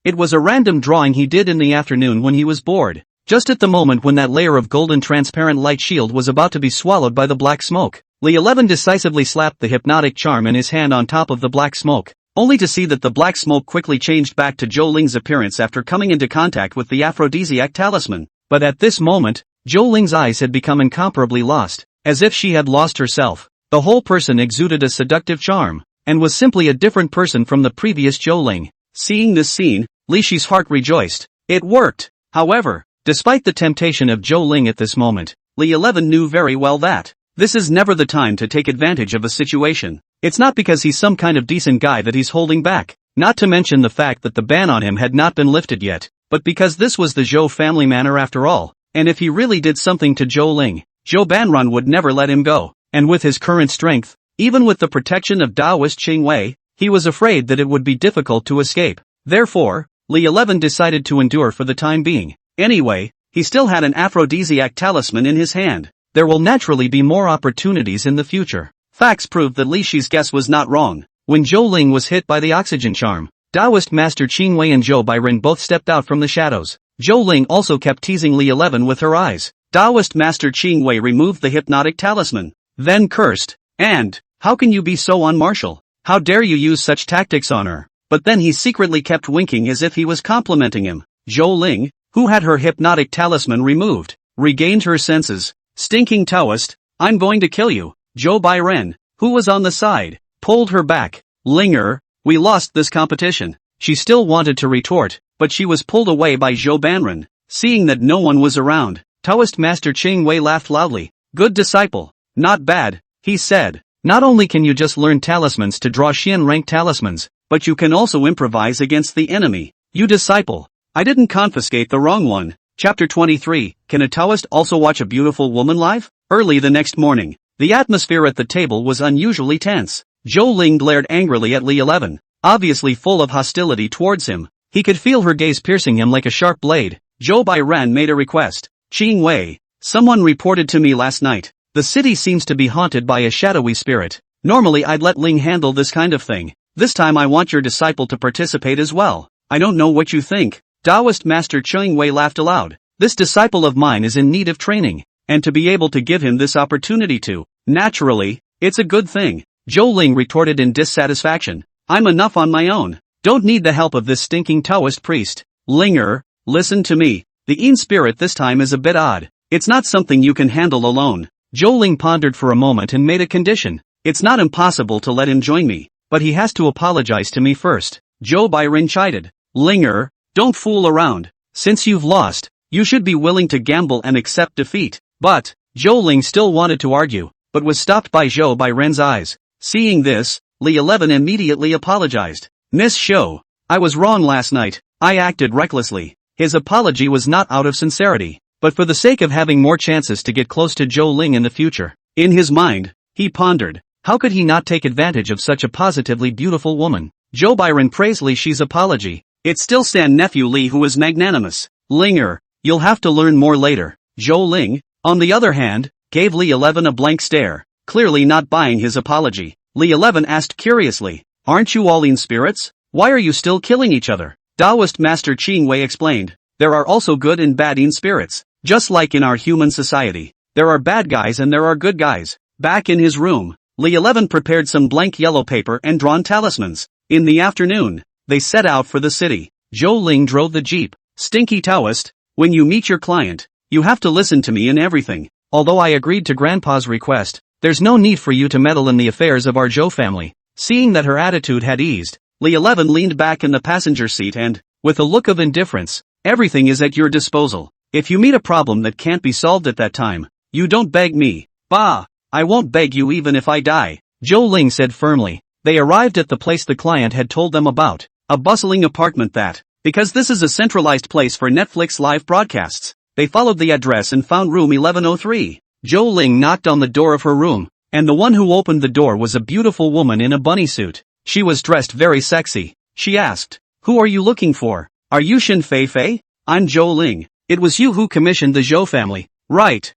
It was a random drawing he did in the afternoon when he was bored, just at the moment when that layer of golden transparent light shield was about to be swallowed by the black smoke. Li 11 decisively slapped the hypnotic charm in his hand on top of the black smoke, only to see that the black smoke quickly changed back to Zhou Ling's appearance after coming into contact with the aphrodisiac talisman. But at this moment, Zhou Ling's eyes had become incomparably lost, as if she had lost herself. The whole person exuded a seductive charm, and was simply a different person from the previous Zhou Ling. Seeing this scene, Li Shi's heart rejoiced. It worked! However, despite the temptation of Zhou Ling at this moment, Li 11 knew very well that this is never the time to take advantage of a situation. It's not because he's some kind of decent guy that he's holding back, not to mention the fact that the ban on him had not been lifted yet, but because this was the Zhou family manor after all, and if he really did something to Zhou Ling, Zhou Banran would never let him go, and with his current strength, even with the protection of Taoist Qingwei, he was afraid that it would be difficult to escape. Therefore, Li 11 decided to endure for the time being. Anyway, he still had an aphrodisiac talisman in his hand. There will naturally be more opportunities in the future. Facts proved that Li Shi's guess was not wrong. When Zhou Ling was hit by the oxygen charm, Taoist Master Qingwei and Zhou Bairen both stepped out from the shadows. Zhou Ling also kept teasing Li 11 with her eyes. Taoist Master Qingwei removed the hypnotic talisman, then cursed, "And, how can you be so unmartial? How dare you use such tactics on her?" But then he secretly kept winking as if he was complimenting him. Zhou Ling, who had her hypnotic talisman removed, regained her senses. "Stinking Taoist, I'm going to kill you." Zhou Bairen, who was on the side, pulled her back. "Linger, we lost this competition." She still wanted to retort, but she was pulled away by Zhou Banran. Seeing that no one was around, Taoist Master Qingwei laughed loudly. "Good disciple. Not bad," he said. "Not only can you just learn talismans to draw Xian rank talismans, but you can also improvise against the enemy. You disciple. I didn't confiscate the wrong one." Chapter 23, Can a Taoist also watch a beautiful woman live? Early the next morning, the atmosphere at the table was unusually tense. Zhou Ling glared angrily at Li 11, obviously full of hostility towards him. He could feel her gaze piercing him like a sharp blade. Zhou Bairen made a request. "Qingwei, someone reported to me last night. The city seems to be haunted by a shadowy spirit. Normally I'd let Ling handle this kind of thing. This time I want your disciple to participate as well. I don't know what you think." Taoist Master Qingwei laughed aloud. "This disciple of mine is in need of training, and to be able to give him this opportunity to, naturally, it's a good thing." Zhou Ling retorted in dissatisfaction. "I'm enough on my own. Don't need the help of this stinking Taoist priest." "Linger, listen to me. The Yin spirit this time is a bit odd. It's not something you can handle alone." Zhou Ling pondered for a moment and made a condition. "It's not impossible to let him join me, but he has to apologize to me first." Zhou Bairen chided. "Linger, don't fool around. Since you've lost, you should be willing to gamble and accept defeat." But Zhou Ling still wanted to argue, but was stopped by Zhou Bairen's eyes. Seeing this, Li 11 immediately apologized. "Miss Shou, I was wrong last night. I acted recklessly." His apology was not out of sincerity. but for the sake of having more chances to get close to Zhou Ling in the future. In his mind, he pondered, how could he not take advantage of such a positively beautiful woman? Zhou Byron praised Li Shi's apology. It's still San nephew Li who is magnanimous. Linger, you'll have to learn more later. Zhou Ling, on the other hand, gave Li 11 a blank stare, clearly not buying his apology. Li 11 asked curiously, aren't you all in spirits? Why are you still killing each other? Taoist Master Qing Wei explained, there are also good and bad in spirits. Just like in our human society, there are bad guys and there are good guys. Back in his room, Li 11 prepared some blank yellow paper and drawn talismans. In the afternoon, they set out for the city. Zhou Ling drove the jeep. Stinky Taoist, when you meet your client, you have to listen to me in everything. Although I agreed to Grandpa's request, there's no need for you to meddle in the affairs of our Zhou family. Seeing that her attitude had eased, Li 11 leaned back in the passenger seat and, with a look of indifference, everything is at your disposal. If you meet a problem that can't be solved at that time, you don't beg me. Bah! I won't beg you even if I die, Zhou Ling said firmly. They arrived at the place the client had told them about, a bustling apartment that, because this is a centralized place for Netflix live broadcasts, they followed the address and found room 1103. Zhou Ling knocked on the door of her room, and the one who opened the door was a beautiful woman in a bunny suit. She was dressed very sexy. She asked, who are you looking for? Are you Shin Fei Fei? I'm Zhou Ling. It was you who commissioned the Zhou family. Right.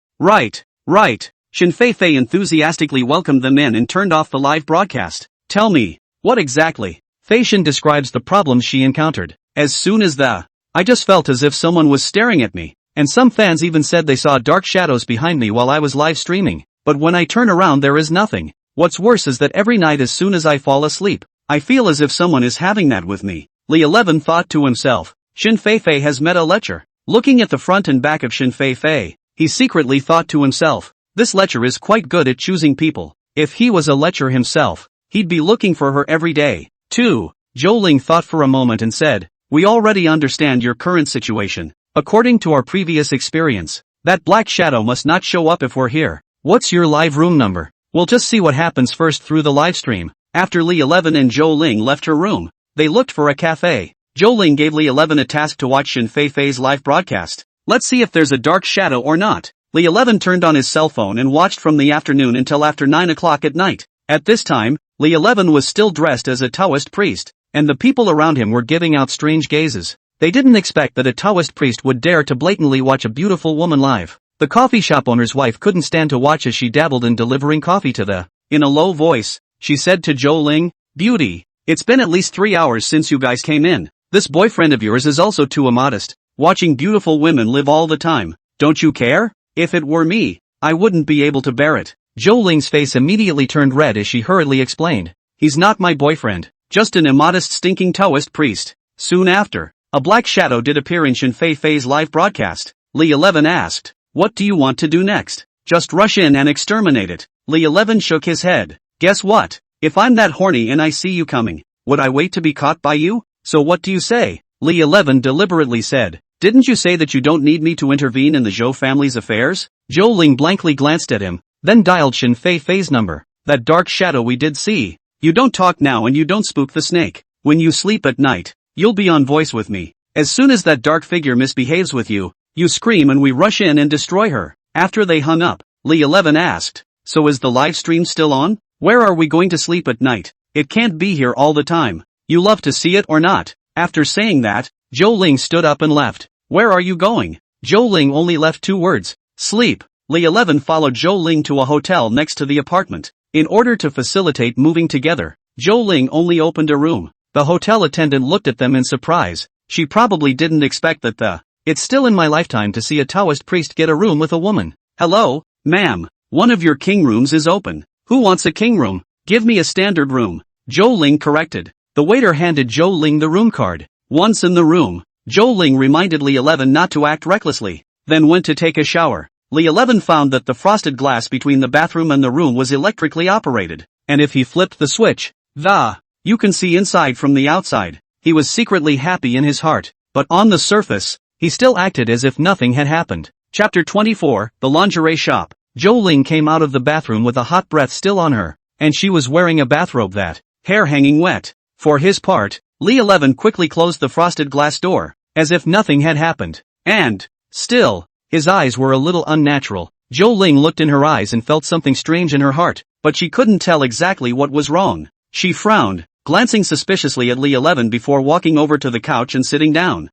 Shin Fei Fei enthusiastically welcomed them in and turned off the live broadcast. Tell me, what exactly? Fei Shin describes the problems she encountered. As soon as I just felt as if someone was staring at me, and some fans even said they saw dark shadows behind me while I was live streaming. But when I turn around there is nothing. What's worse is that every night as soon as I fall asleep, I feel as if someone is having that with me. Li 11 thought to himself, Shin Fei Fei has met a lecher. Looking at the front and back of Shin Fei Fei, he secretly thought to himself, this lecher is quite good at choosing people. If he was a lecher himself, he'd be looking for her every day. 2. Zhou Ling thought for a moment and said, we already understand your current situation. According to our previous experience, that black shadow must not show up if we're here. What's your live room number? We'll just see what happens first through the live stream. After Li 11 and Zhou Ling left her room, they looked for a cafe. Zhou Ling gave Li 11 a task to watch Shin Fei Fei's live broadcast. Let's see if there's a dark shadow or not. Li 11 turned on his cell phone and watched from the afternoon until after 9 o'clock at night. At this time, Li 11 was still dressed as a Taoist priest, and the people around him were giving out strange gazes. They didn't expect that a Taoist priest would dare to blatantly watch a beautiful woman live. The coffee shop owner's wife couldn't stand to watch as she dabbled in delivering coffee to the. In a low voice, she said to Zhou Ling, Beauty, it's been at least 3 hours since you guys came in. This boyfriend of yours is also too immodest, watching beautiful women live all the time. Don't you care? If it were me, I wouldn't be able to bear it. Zhou Ling's face immediately turned red as she hurriedly explained. He's not my boyfriend, just an immodest stinking Taoist priest. Soon after, a black shadow did appear in Shin Fei Fei's live broadcast. Li 11 asked, what do you want to do next? Just rush in and exterminate it. Li 11 shook his head. Guess what? If I'm that horny and I see you coming, would I wait to be caught by you? So what do you say? Li 11 deliberately said, didn't you say that you don't need me to intervene in the Zhou family's affairs? Zhou Ling blankly glanced at him, then dialed Shin Fei Fei's number. That dark shadow we did see. You don't talk now and you don't spook the snake. When you sleep at night, you'll be on voice with me. As soon as that dark figure misbehaves with you, you scream and we rush in and destroy her. After they hung up, Li 11 asked, so is the live stream still on? Where are we going to sleep at night? It can't be here all the time. You love to see it or not? After saying that, Zhou Ling stood up and left. Where are you going? Zhou Ling only left 2 words. Sleep. Li 11 followed Zhou Ling to a hotel next to the apartment. In order to facilitate moving together, Zhou Ling only opened a room. The hotel attendant looked at them in surprise. She probably didn't expect that it's still in my lifetime to see a Taoist priest get a room with a woman. Hello, ma'am. One of your king rooms is open. Who wants a king room? Give me a standard room. Zhou Ling corrected. The waiter handed Zhou Ling the room card. Once in the room, Zhou Ling reminded Li 11 not to act recklessly, then went to take a shower. Li 11 found that the frosted glass between the bathroom and the room was electrically operated, and if he flipped the switch, you can see inside from the outside. He was secretly happy in his heart, but on the surface, he still acted as if nothing had happened. Chapter 24, The Lingerie Shop. Zhou Ling came out of the bathroom with a hot breath still on her, and she was wearing a bathrobe that, hair hanging wet. For his part, Li 11 quickly closed the frosted glass door, as if nothing had happened. And, still, His eyes were a little unnatural. Zhou Ling looked in her eyes and felt something strange in her heart, but she couldn't tell exactly what was wrong. She frowned, glancing suspiciously at Li 11 before walking over to the couch and sitting down.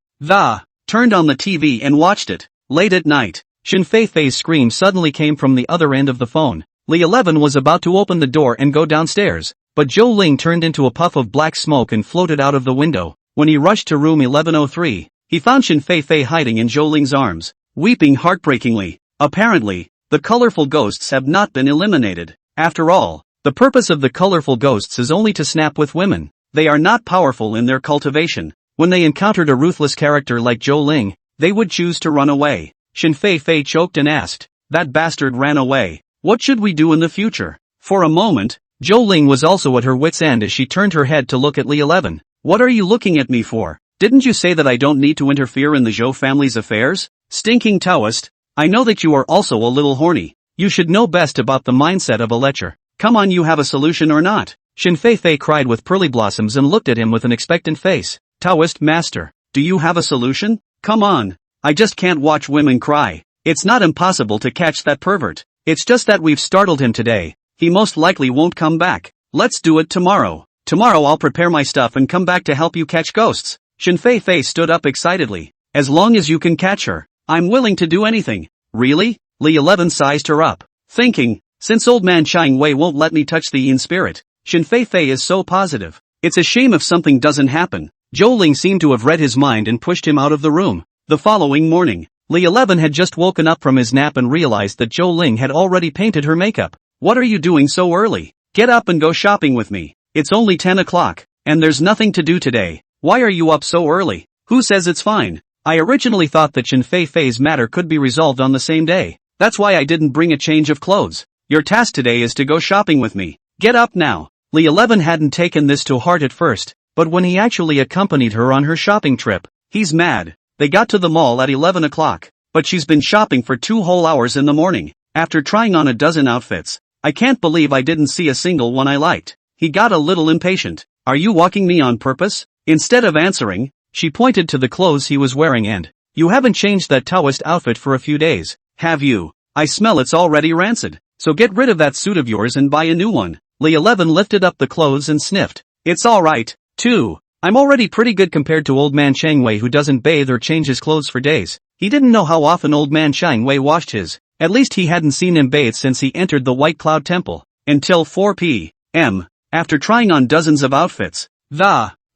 Turned on the TV and watched it. Late at night, Shin Feifei's scream suddenly came from the other end of the phone. Li 11 was about to open the door and go downstairs, but Zhou Ling turned into a puff of black smoke and floated out of the window. When he rushed to room 1103, he found Shin Feifei hiding in Zhou Ling's arms, weeping heartbreakingly. Apparently, the colorful ghosts have not been eliminated. After all, the purpose of the colorful ghosts is only to snap with women. They are not powerful in their cultivation. When they encountered a ruthless character like Zhou Ling, they would choose to run away. Shin Feifei choked and asked, "That bastard ran away. What should we do in the future?" For a moment, Zhou Ling was also at her wit's end as she turned her head to look at Li 11. "What are you looking at me for? Didn't you say that I don't need to interfere in the Zhou family's affairs? Stinking Taoist, I know that you are also a little horny. You should know best about the mindset of a lecher. Come on, you have a solution or not?" Shin Feifei cried with pearly blossoms and looked at him with an expectant face. "Taoist master, do you have a solution? Come on. I just can't watch women cry. It's not impossible to catch that pervert. It's just that we've startled him today. He most likely won't come back. Let's do it tomorrow. Tomorrow I'll prepare my stuff and come back to help you catch ghosts." Shin Feifei stood up excitedly. "As long as you can catch her, I'm willing to do anything." "Really?" Li 11 sized her up, thinking, since old man Chang Wei won't let me touch the Yin spirit, Shin Feifei is so positive. It's a shame if something doesn't happen. Zhou Ling seemed to have read his mind and pushed him out of the room. The following morning, Li 11 had just woken up from his nap and realized that Zhou Ling had already painted her makeup. "What are you doing so early? Get up and go shopping with me. It's only 10 o'clock, and there's nothing to do today. Why are you up so early?" "Who says it's fine? I originally thought that Shin Feifei's matter could be resolved on the same day. That's why I didn't bring a change of clothes. Your task today is to go shopping with me. Get up now." Li 11 hadn't taken this to heart at first, but when he actually accompanied her on her shopping trip, he's mad. They got to the mall at 11 o'clock, but she's been shopping for 2 whole hours in the morning, after trying on a dozen outfits. "I can't believe I didn't see a single one I liked." He got a little impatient. "Are you walking me on purpose?" Instead of answering, she pointed to the clothes he was wearing and, "You haven't changed that Taoist outfit for a few days, have you? I smell it's already rancid. So get rid of that suit of yours and buy a new one." Li 11 lifted up the clothes and sniffed. "It's alright, too. I'm already pretty good compared to old man Chang Wei who doesn't bathe or change his clothes for days." He didn't know how often old man Chang Wei washed his. At least he hadn't seen him bathe since he entered the White Cloud Temple. Until 4 p.m. After trying on dozens of outfits,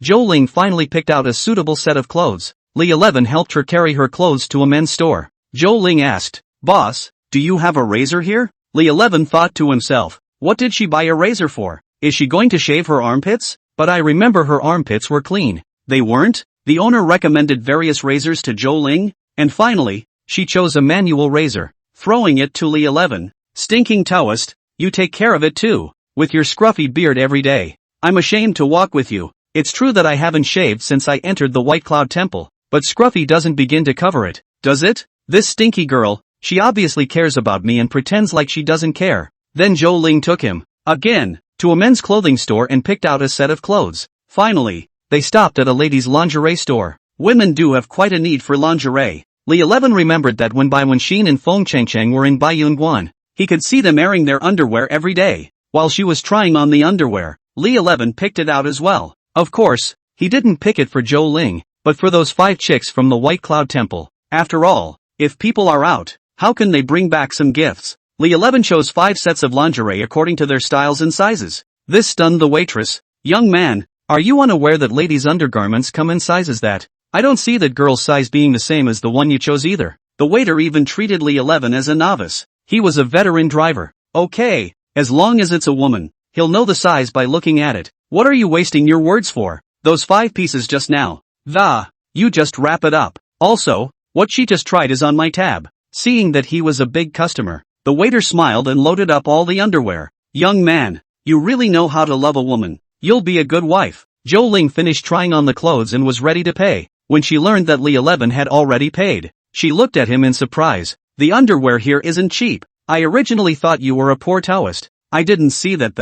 Zhou Ling finally picked out a suitable set of clothes. Li 11 helped her carry her clothes to a men's store. Zhou Ling asked, "Boss, do you have a razor here?" Li 11 thought to himself, what did she buy a razor for? Is she going to shave her armpits? But I remember her armpits were clean. They weren't? The owner recommended various razors to Zhou Ling, and finally, she chose a manual razor, throwing it to Li 11. "Stinking Taoist, you take care of it too, with your scruffy beard every day. I'm ashamed to walk with you. It's true that I haven't shaved since I entered the White Cloud Temple, but scruffy doesn't begin to cover it, does it? This stinky girl, she obviously cares about me and pretends like she doesn't care." Then Zhou Ling took him, again, to a men's clothing store and picked out a set of clothes. Finally, they stopped at a ladies' lingerie store. Women do have quite a need for lingerie. Li 11 remembered that when Bai Wenxin and Feng Changcheng were in Baiyunguan, he could see them airing their underwear every day. While she was trying on the underwear, Li 11 picked it out as well. Of course, he didn't pick it for Zhou Ling, but for those 5 chicks from the White Cloud Temple. After all, if people are out, how can they bring back some gifts? Li 11 chose 5 sets of lingerie according to their styles and sizes. This stunned the waitress. "Young man, are you unaware that ladies' undergarments come in sizes that? I don't see that girl's size being the same as the one you chose either." The waiter even treated Li 11 as a novice. He was a veteran driver. "Okay, as long as it's a woman, he'll know the size by looking at it. What are you wasting your words for? Those 5 pieces just now. You just wrap it up. Also, what she just tried is on my tab." Seeing that he was a big customer, the waiter smiled and loaded up all the underwear. "Young man, you really know how to love a woman. You'll be a good wife." Zhou Ling finished trying on the clothes and was ready to pay. When she learned that Li 11 had already paid, she looked at him in surprise. "The underwear here isn't cheap. I originally thought you were a poor Taoist. I didn't see that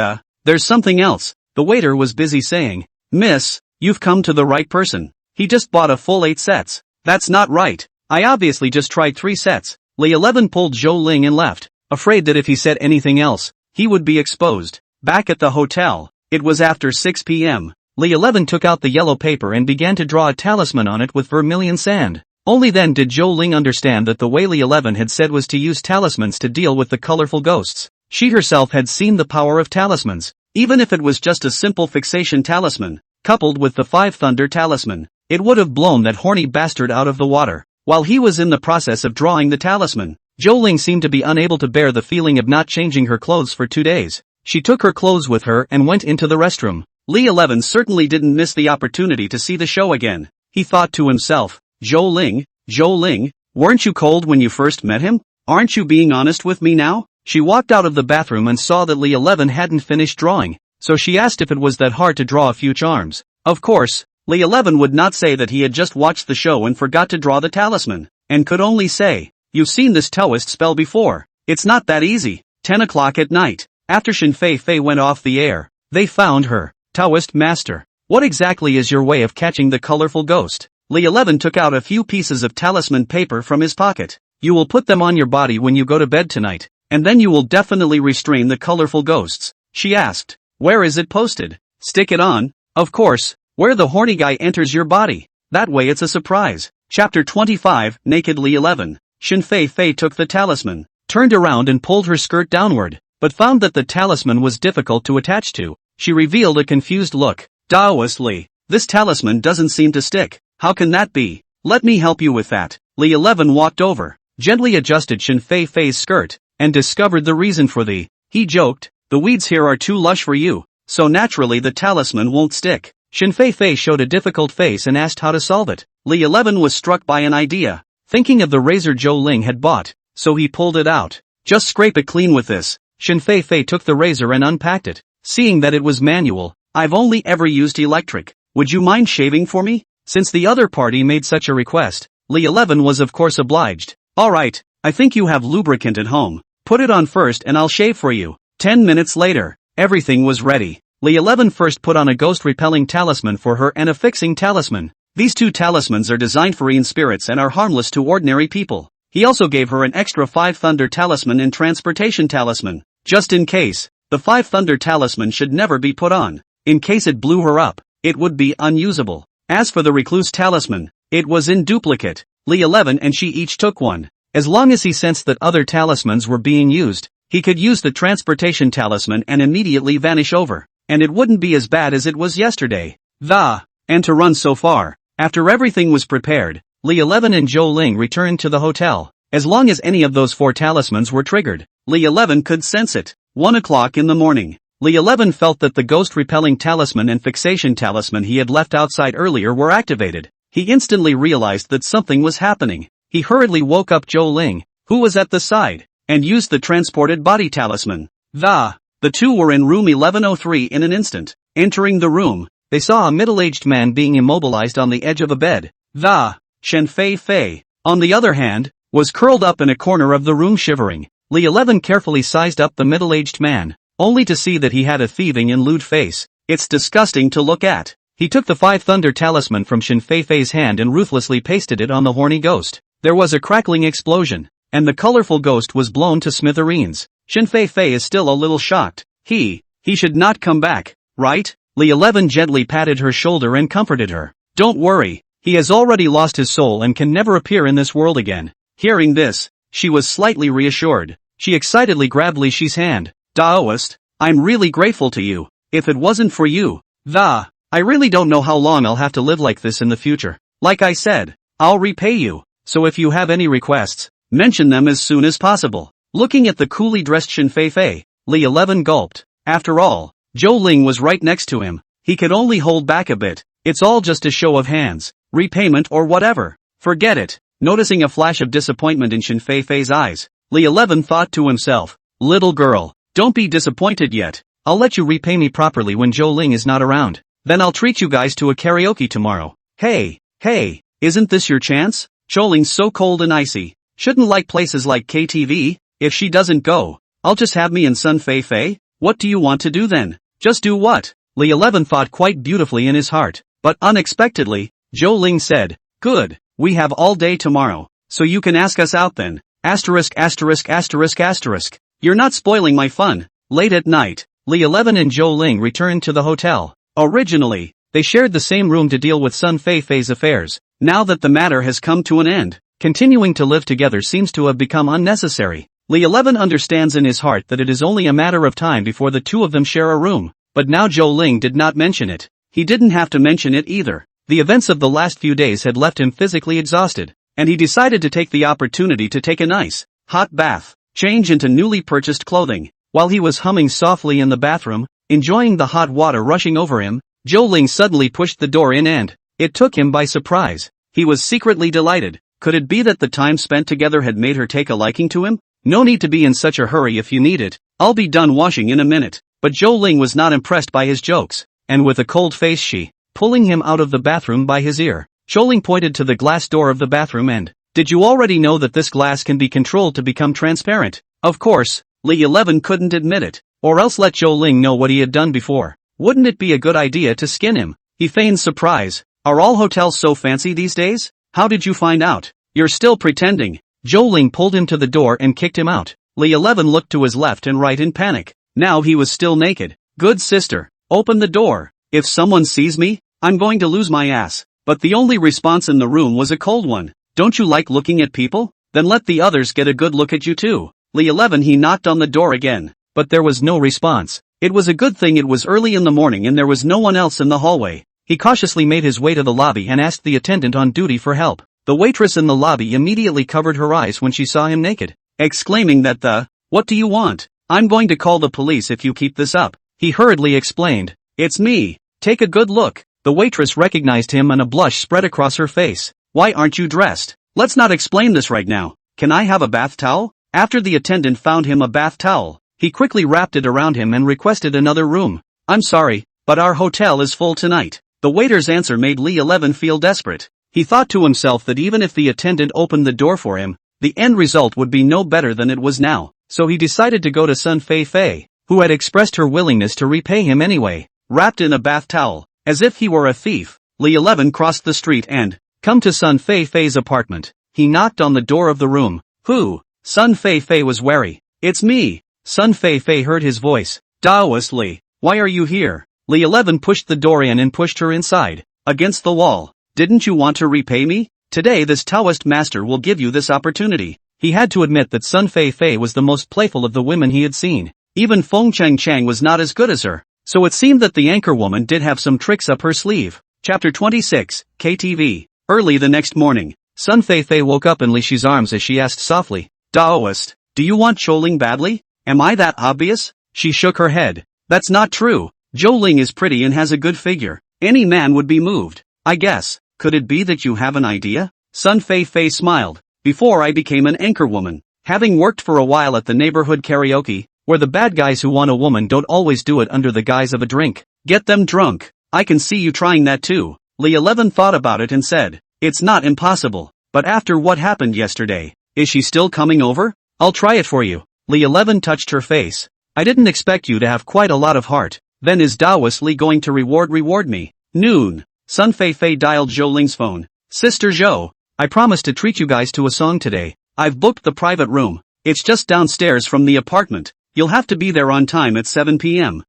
there's something else." The waiter was busy saying, "Miss, you've come to the right person. He just bought a full 8 sets. That's not right. I obviously just tried 3 sets. Li 11 pulled Zhou Ling and left, afraid that if he said anything else, he would be exposed. Back at the hotel, it was after 6 p.m. Li 11 took out the yellow paper and began to draw a talisman on it with vermilion sand. Only then did Zhou Ling understand that the way Li 11 had said was to use talismans to deal with the colorful ghosts. She herself had seen the power of talismans. Even if it was just a simple fixation talisman, coupled with the 5 thunder talisman, it would have blown that horny bastard out of the water. While he was in the process of drawing the talisman, Zhou Ling seemed to be unable to bear the feeling of not changing her clothes for 2 days. She took her clothes with her and went into the restroom. Li 11 certainly didn't miss the opportunity to see the show again. He thought to himself, Zhou Ling, weren't you cold when you first met him? Aren't you being honest with me now? She walked out of the bathroom and saw that Li 11 hadn't finished drawing, so she asked if it was that hard to draw a few charms. Of course, Li 11 would not say that he had just watched the show and forgot to draw the talisman, and could only say, you've seen this Taoist spell before. It's not that easy. 10 o'clock at night, after Shen Fei Fei went off the air, they found her. Taoist master, what exactly is your way of catching the colorful ghost? Li 11 took out a few pieces of talisman paper from his pocket. You will put them on your body when you go to bed tonight, and then you will definitely restrain the colorful ghosts. She asked, where is it posted? Stick it on, of course, where the horny guy enters your body. That way it's a surprise. Chapter 25, Naked Li 11. Shen Fei Fei took the talisman, turned around and pulled her skirt downward, but found that the talisman was difficult to attach to. She revealed a confused look. Taoist Li, this talisman doesn't seem to stick. How can that be? Let me help you with that. Li 11 walked over, gently adjusted Shen Fei Fei's skirt, and discovered the reason for he joked, the weeds here are too lush for you, so naturally the talisman won't stick. Shen Fei Fei showed a difficult face and asked how to solve it. Li 11 was struck by an idea, thinking of the razor Zhou Ling had bought, so he pulled it out. Just scrape it clean with this. Shen Fei Fei took the razor and unpacked it. Seeing that it was manual, I've only ever used electric. Would you mind shaving for me? Since the other party made such a request, Li 11 was of course obliged. Alright, I think you have lubricant at home. Put it on first and I'll shave for you. 10 minutes later, everything was ready. Li 11 first put on a ghost repelling talisman for her and a fixing talisman. These 2 talismans are designed for Yin spirits and are harmless to ordinary people. He also gave her an extra 5 thunder talisman and transportation talisman, just in case. The 5 thunder talisman should never be put on. In case it blew her up, it would be unusable. As for the recluse talisman, it was in duplicate. Li 11 and she each took one. As long as he sensed that other talismans were being used, he could use the transportation talisman and immediately vanish over, and it wouldn't be as bad as it was yesterday. And to run so far. After everything was prepared, Li 11 and Zhou Ling returned to the hotel. As long as any of those 4 talismans were triggered, Li 11 could sense it. 1 o'clock in the morning. Li 11 felt that the ghost repelling talisman and fixation talisman he had left outside earlier were activated. He instantly realized that something was happening. He hurriedly woke up Zhou Ling, who was at the side, and used the transported body talisman. The 2 were in room 1103 in an instant. Entering the room, they saw a middle-aged man being immobilized on the edge of a bed. Shen Fei Fei, on the other hand, was curled up in a corner of the room shivering. Li 11 carefully sized up the middle-aged man, only to see that he had a thieving and lewd face. It's disgusting to look at. He took the 5 thunder talisman from Shen Fei Fei's hand and ruthlessly pasted it on the horny ghost. There was a crackling explosion, and the colorful ghost was blown to smithereens. Shen Fei Fei is still a little shocked. He should not come back, right? Li 11 gently patted her shoulder and comforted her. Don't worry, he has already lost his soul and can never appear in this world again. Hearing this, she was slightly reassured. She excitedly grabbed Li Shi's hand. Taoist, I'm really grateful to you. If it wasn't for you, I really don't know how long I'll have to live like this in the future. Like I said, I'll repay you, so if you have any requests, mention them as soon as possible. Looking at the coolly dressed Shen Fei Fei, Li 11 gulped. After all, Zhou Ling was right next to him. He could only hold back a bit. It's all just a show of hands, repayment or whatever. Forget it. Noticing a flash of disappointment in Shen Fei Fei's eyes, Li 11 thought to himself, little girl, don't be disappointed yet. I'll let you repay me properly when Zhou Ling is not around. Then I'll treat you guys to a karaoke tomorrow. Hey, isn't this your chance? Zhou Ling's so cold and icy. Shouldn't like places like KTV. If she doesn't go, I'll just have me and Sun Fei Fei. What do you want to do then? Just do what? Li 11 thought quite beautifully in his heart, but unexpectedly, Zhou Ling said, good, we have all day tomorrow, so you can ask us out then. Asterisk asterisk asterisk asterisk. You're not spoiling my fun. Late at night, Li 11 and Zhou Ling returned to the hotel. Originally, they shared the same room to deal with Sun Feifei's affairs. Now that the matter has come to an end, continuing to live together seems to have become unnecessary. Li 11 understands in his heart that it is only a matter of time before the two of them share a room, but now Zhou Ling did not mention it. He didn't have to mention it either. The events of the last few days had left him physically exhausted, and he decided to take the opportunity to take a nice, hot bath, change into newly purchased clothing. While he was humming softly in the bathroom, enjoying the hot water rushing over him, Zhou Ling suddenly pushed the door in and it took him by surprise. He was secretly delighted. Could it be that the time spent together had made her take a liking to him? No need to be in such a hurry if you need it. I'll be done washing in a minute. But Zhou Ling was not impressed by his jokes, and with a cold face she, pulling him out of the bathroom by his ear. Zhou Ling pointed to the glass door of the bathroom and, did you already know that this glass can be controlled to become transparent? Of course, Li 11 couldn't admit it, or else let Zhou Ling know what he had done before. Wouldn't it be a good idea to skin him? He feigned surprise. Are all hotels so fancy these days? How did you find out? You're still pretending. Zhou Ling pulled him to the door and kicked him out. Li 11 looked to his left and right in panic. Now he was still naked. Good sister, open the door. If someone sees me, I'm going to lose my ass. But the only response in the room was a cold one. Don't you like looking at people? Then let the others get a good look at you too. Li 11 he knocked on the door again, but there was no response. It was a good thing it was early in the morning and there was no one else in the hallway. He cautiously made his way to the lobby and asked the attendant on duty for help. The waitress in the lobby immediately covered her eyes when she saw him naked, exclaiming that what do you want? I'm going to call the police if you keep this up. He hurriedly explained, it's me. Take a good look. The waitress recognized him and a blush spread across her face. Why aren't you dressed? Let's not explain this right now. Can I have a bath towel? After the attendant found him a bath towel, he quickly wrapped it around him and requested another room. I'm sorry, but our hotel is full tonight. The waiter's answer made Li 11 feel desperate. He thought to himself that even if the attendant opened the door for him, the end result would be no better than it was now, so he decided to go to Sun Feifei, who had expressed her willingness to repay him anyway. Wrapped in a bath towel, as if he were a thief, Li 11 crossed the street and, come to Sun Feifei's apartment. He knocked on the door of the room. Who? Sun Feifei was wary. It's me. Sun Feifei heard his voice. Taoist Li, why are you here? Li 11 pushed the door in and pushed her inside, against the wall. Didn't you want to repay me? Today this Taoist master will give you this opportunity. He had to admit that Sun Feifei was the most playful of the women he had seen. Even Feng Chang was not as good as her. So it seemed that the anchor woman did have some tricks up her sleeve. Chapter 26, KTV. Early the next morning, Sun Feifei woke up in Li Shi's arms as she asked softly, Taoist, do you want Zhou Ling badly? Am I that obvious? She shook her head. That's not true. Zhou Ling is pretty and has a good figure. Any man would be moved. I guess. Could it be that you have an idea? Sun Feifei smiled. Before I became an anchor woman, having worked for a while at the neighborhood karaoke, where the bad guys who want a woman don't always do it under the guise of a drink. Get them drunk. I can see you trying that too. Li 11 thought about it and said, it's not impossible. But after what happened yesterday, is she still coming over? I'll try it for you. Li 11 touched her face. I didn't expect you to have quite a lot of heart. Then is Taoist Li going to reward me? Noon. Sun Feifei dialed Zhou Ling's phone. Sister Zhou, I promised to treat you guys to a song today. I've booked the private room. It's just downstairs from the apartment. You'll have to be there on time at 7 p.m.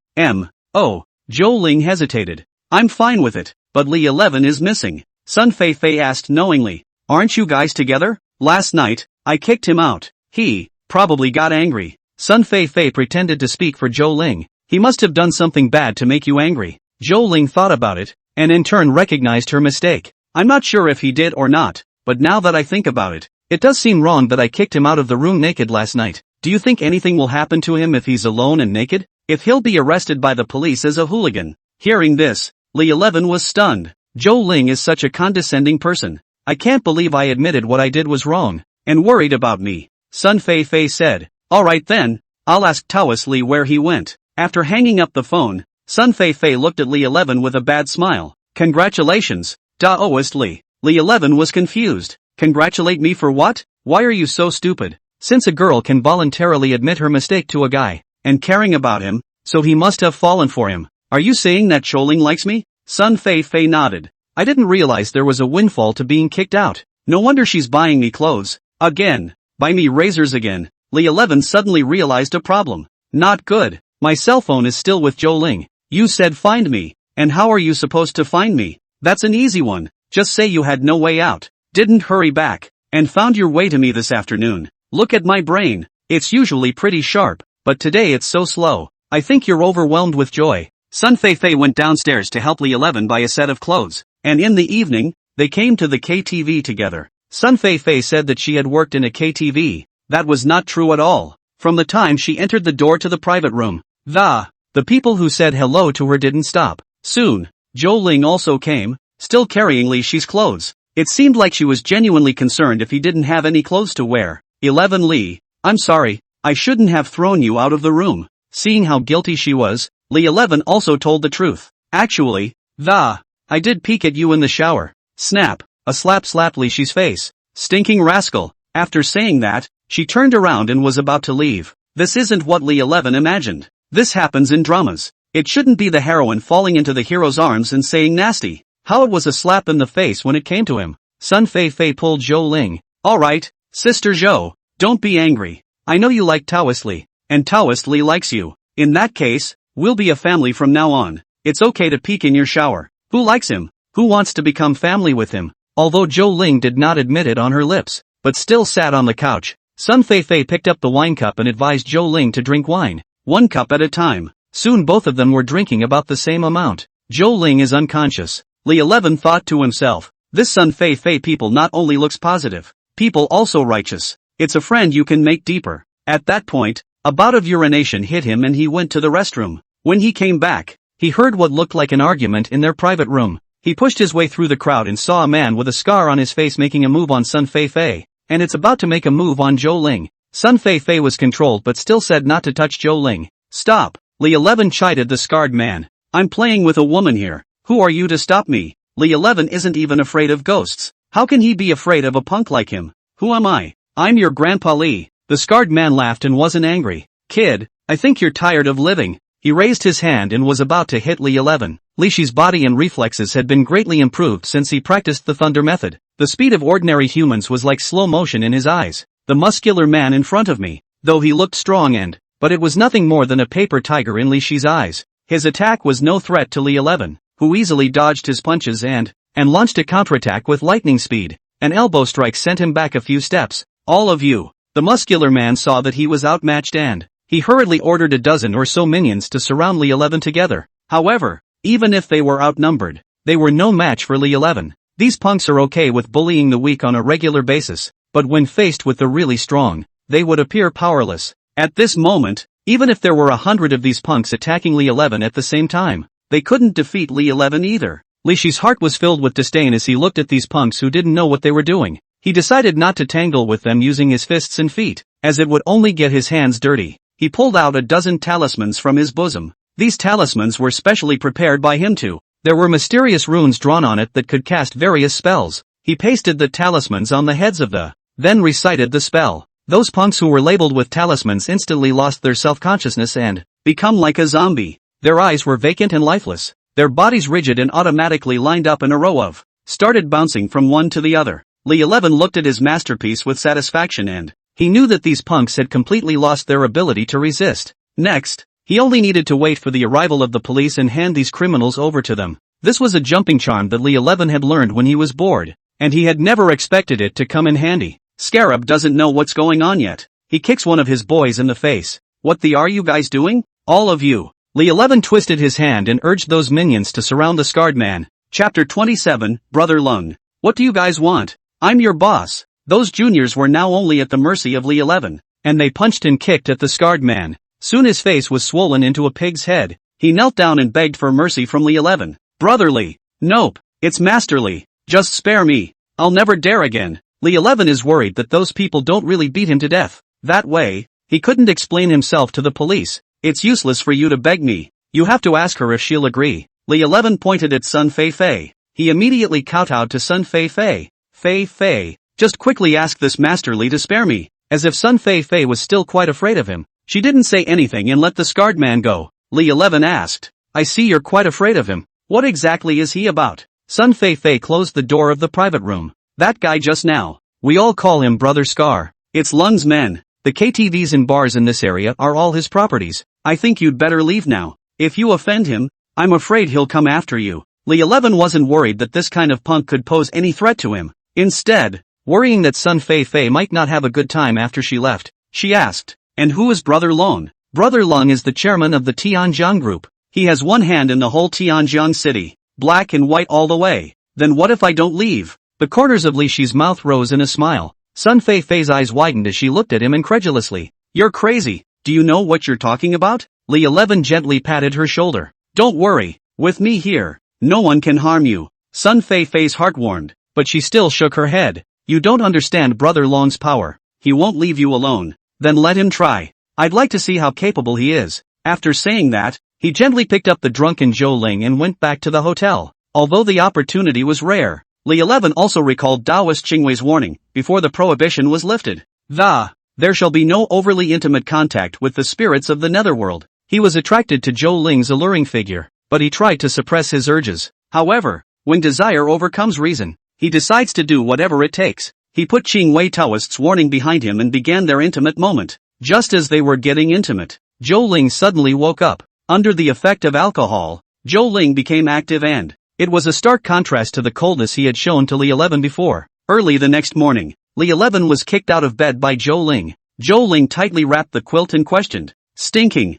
Oh, Zhou Ling hesitated. I'm fine with it, but Li 11 is missing. Sun Feifei asked knowingly. Aren't you guys together? Last night, I kicked him out. He probably got angry. Sun Feifei pretended to speak for Zhou Ling. He must have done something bad to make you angry. Zhou Ling thought about it, and in turn recognized her mistake. I'm not sure if he did or not, but now that I think about it, it does seem wrong that I kicked him out of the room naked last night. Do you think anything will happen to him if he's alone and naked? If he'll be arrested by the police as a hooligan? Hearing this, Li 11 was stunned. Zhou Ling is such a condescending person. I can't believe I admitted what I did was wrong, and worried about me. Sun Feifei said, alright then, I'll ask Taoist Li where he went. After hanging up the phone, Sun Feifei looked at Li 11 with a bad smile. Congratulations, Taoist Li. Li 11 was confused. Congratulate me for what? Why are you so stupid? Since a girl can voluntarily admit her mistake to a guy, and caring about him, so he must have fallen for him. Are you saying that Zhou Ling likes me? Sun Feifei nodded. I didn't realize there was a windfall to being kicked out. No wonder she's buying me clothes. Again. Buy me razors again. Li 11 suddenly realized a problem. Not good. My cell phone is still with Zhou Ling. You said find me. And how are you supposed to find me? That's an easy one. Just say you had no way out. Didn't hurry back. And found your way to me this afternoon. Look at my brain. It's usually pretty sharp, but today it's so slow. I think you're overwhelmed with joy. Sun Feifei went downstairs to help Li 11 buy a set of clothes, and in the evening, they came to the KTV together. Sun Feifei said that she had worked in a KTV. That was not true at all. From the time she entered the door to the private room, the people who said hello to her didn't stop. Soon, Zhou Ling also came, still carrying Li Shi's clothes. It seemed like she was genuinely concerned if he didn't have any clothes to wear. 11 Li, I'm sorry, I shouldn't have thrown you out of the room. Seeing how guilty she was, Li 11 also told the truth. Actually, I did peek at you in the shower. Snap, a slap slapped Li Shi's face. Stinking rascal. After saying that, she turned around and was about to leave. This isn't what Li 11 imagined. This happens in dramas. It shouldn't be the heroine falling into the hero's arms and saying nasty. How it was a slap in the face when it came to him. Sun Feifei pulled Zhou Ling. Alright, Sister Zhou, don't be angry. I know you like Taoist Li, and Taoist Li likes you. In that case, we'll be a family from now on. It's okay to peek in your shower. Who likes him? Who wants to become family with him? Although Zhou Ling did not admit it on her lips, but still sat on the couch. Sun Feifei picked up the wine cup and advised Zhou Ling to drink wine, 1 cup at a time. Soon both of them were drinking about the same amount. Zhou Ling is unconscious. Li 11 thought to himself, this Sun Feifei people not only looks positive, people also righteous. It's a friend you can make deeper. At that point, a bout of urination hit him and he went to the restroom. When he came back, he heard what looked like an argument in their private room. He pushed his way through the crowd and saw a man with a scar on his face making a move on Sun Feifei, and it's about to make a move on Zhou Ling. Sun Feifei was controlled but still said not to touch Zhou Ling. Stop! Li 11 chided the scarred man. I'm playing with a woman here. Who are you to stop me? Li 11 isn't even afraid of ghosts. How can he be afraid of a punk like him? Who am I? I'm your grandpa Li. The scarred man laughed and wasn't angry. Kid, I think you're tired of living. He raised his hand and was about to hit Li 11. Li Shi's body and reflexes had been greatly improved since he practiced the thunder method. The speed of ordinary humans was like slow motion in his eyes. The muscular man in front of me, though he looked strong but it was nothing more than a paper tiger in Li Shi's eyes. His attack was no threat to Li 11, who easily dodged his punches and launched a counterattack with lightning speed. An elbow strike sent him back a few steps. All of you. The muscular man saw that he was outmatched and he hurriedly ordered a dozen or so minions to surround Li 11 together. However, even if they were outnumbered, they were no match for Li 11. These punks are okay with bullying the weak on a regular basis, but when faced with the really strong, they would appear powerless. At this moment, even if there were 100 of these punks attacking Li 11 at the same time, they couldn't defeat Li 11 either. Li Shi's heart was filled with disdain as he looked at these punks who didn't know what they were doing. He decided not to tangle with them using his fists and feet, as it would only get his hands dirty. He pulled out a dozen talismans from his bosom. These talismans were specially prepared by him too. There were mysterious runes drawn on it that could cast various spells. He pasted the talismans on the heads of then recited the spell. Those punks who were labeled with talismans instantly lost their self-consciousness and become like a zombie. Their eyes were vacant and lifeless. Their bodies rigid and automatically lined up in a row started bouncing from one to the other. Li 11 looked at his masterpiece with satisfaction and he knew that these punks had completely lost their ability to resist. Next, he only needed to wait for the arrival of the police and hand these criminals over to them. This was a jumping charm that Li 11 had learned when he was bored, and he had never expected it to come in handy. Scarab doesn't know what's going on yet. He kicks one of his boys in the face. What the are you guys doing? All of you. Li 11 twisted his hand and urged those minions to surround the scarred man. Chapter 27, Brother Lung. What do you guys want? I'm your boss. Those juniors were now only at the mercy of Li 11, and they punched and kicked at the scarred man. Soon his face was swollen into a pig's head. He knelt down and begged for mercy from Li 11. Brother Li. Nope. It's Master Li. Just spare me. I'll never dare again. Li 11 is worried that those people don't really beat him to death. That way, he couldn't explain himself to the police. It's useless for you to beg me. You have to ask her if she'll agree. Li 11 pointed at Sun Feifei. He immediately kowtowed to Sun Feifei. Feifei, just quickly ask this Master Li to spare me. As if Sun Feifei was still quite afraid of him. She didn't say anything and let the scarred man go. Li 11 asked. I see you're quite afraid of him. What exactly is he about? Sun Feifei closed the door of the private room. That guy just now. We all call him Brother Scar. It's Lung's men. The KTVs and bars in this area are all his properties. I think you'd better leave now. If you offend him, I'm afraid he'll come after you. Li 11 wasn't worried that this kind of punk could pose any threat to him. Instead, worrying that Sun Fei Fei might not have a good time after she left, she asked, "And who is Brother Long?" Brother Long is the chairman of the Tianjiang group. He has one hand in the whole Tianjiang city, black and white all the way. Then what if I don't leave? The corners of Li Shi's mouth rose in a smile. Sun Fei Fei's eyes widened as she looked at him incredulously. You're crazy. Do you know what you're talking about? Li 11 gently patted her shoulder. Don't worry. With me here, no one can harm you. Sun Fei Fei's heart warmed, but she still shook her head. You don't understand Brother Long's power. He won't leave you alone. Then let him try. I'd like to see how capable he is. After saying that, he gently picked up the drunken Zhou Ling and went back to the hotel. Although the opportunity was rare, Li 11 also recalled Taoist Qingwei's warning, before the prohibition was lifted. There shall be no overly intimate contact with the spirits of the netherworld. He was attracted to Zhou Ling's alluring figure, but he tried to suppress his urges. However, when desire overcomes reason, he decides to do whatever it takes. He put Qingwei Taoist's warning behind him and began their intimate moment. Just as they were getting intimate, Zhou Ling suddenly woke up. Under the effect of alcohol, Zhou Ling became active and it was a stark contrast to the coldness he had shown to Li 11 before. Early the next morning, Li 11 was kicked out of bed by Zhou Ling. Zhou Ling tightly wrapped the quilt and questioned, Stinking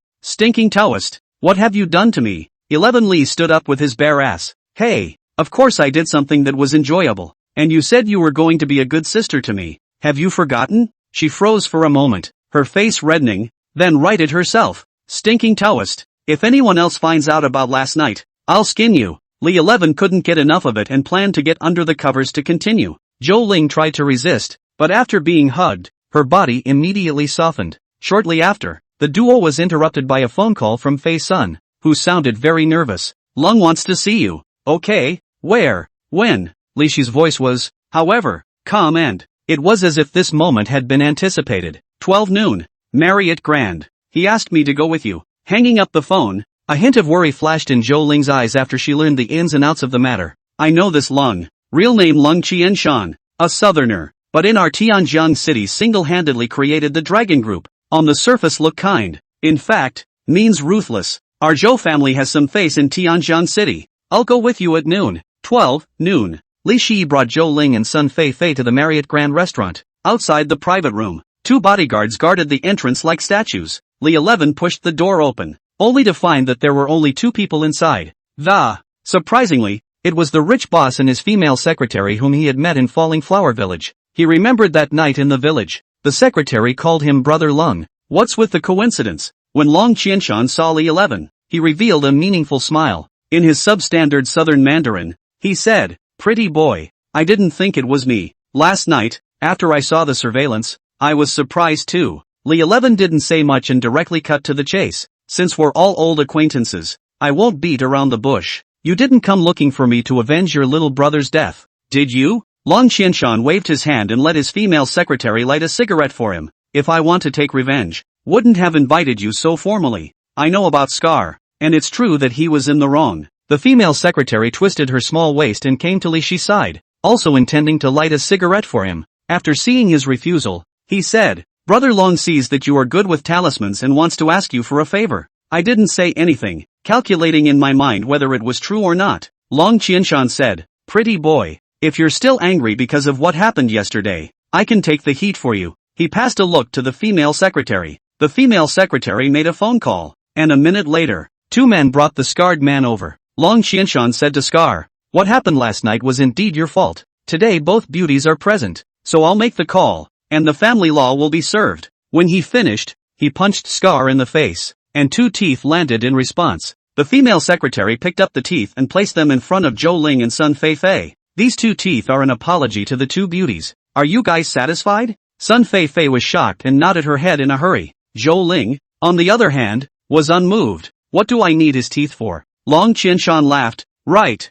Taoist, what have you done to me? 11 Li stood up with his bare ass. Hey, of course I did something that was enjoyable. And you said you were going to be a good sister to me. Have you forgotten? She froze for a moment, her face reddening, then righted herself. Stinking Taoist, if anyone else finds out about last night, I'll skin you. Li 11 couldn't get enough of it and planned to get under the covers to continue. Zhou Ling tried to resist, but after being hugged, her body immediately softened. Shortly after, the duo was interrupted by a phone call from Fei Sun, who sounded very nervous. Lung wants to see you. Okay, where, when? Li Shi's voice was, however, calm and it was as if this moment had been anticipated. 12 noon. Marriott Grand. He asked me to go with you. Hanging up the phone, a hint of worry flashed in Zhou Ling's eyes after she learned the ins and outs of the matter. I know this Lung. Real name Lung Qianshan. A southerner. But in our Tianjiang city single-handedly created the dragon group. On the surface look kind. In fact, means ruthless. Our Zhou family has some face in Tianjiang city. I'll go with you at noon. 12 noon. Li Shi brought Zhou Ling and Sun Fei Fei to the Marriott Grand Restaurant. Outside the private room, 2 bodyguards guarded the entrance like statues. Li 11 pushed the door open, only to find that there were only 2 people inside. Surprisingly, it was the rich boss and his female secretary whom he had met in Falling Flower Village. He remembered that night in the village. The secretary called him Brother Lung. What's with the coincidence? When Long Qianshan saw Li 11, he revealed a meaningful smile. In his substandard southern Mandarin, he said, Pretty boy, I didn't think it was me. Last night, after I saw the surveillance, I was surprised too. Li 11 didn't say much and directly cut to the chase. Since we're all old acquaintances, I won't beat around the bush. You didn't come looking for me to avenge your little brother's death, did you? Long Qianshan waved his hand and let his female secretary light a cigarette for him. If I want to take revenge, wouldn't have invited you so formally. I know about Scar, and it's true that he was in the wrong. The female secretary twisted her small waist and came to Li Shi's side, also intending to light a cigarette for him. After seeing his refusal, he said, Brother Long sees that you are good with talismans and wants to ask you for a favor. I didn't say anything, calculating in my mind whether it was true or not. Long Qianshan said, Pretty boy, if you're still angry because of what happened yesterday, I can take the heat for you. He passed a look to the female secretary. The female secretary made a phone call, and a minute later, 2 men brought the scarred man over. Long Qianshan said to Scar, what happened last night was indeed your fault. Today both beauties are present, so I'll make the call, and the family law will be served. When he finished, he punched Scar in the face, and 2 teeth landed in response. The female secretary picked up the teeth and placed them in front of Zhou Ling and Sun Fei Fei. These 2 teeth are an apology to the 2 beauties. Are you guys satisfied? Sun Fei Fei was shocked and nodded her head in a hurry. Zhou Ling, on the other hand, was unmoved. What do I need his teeth for? Long Qianshan laughed. Right.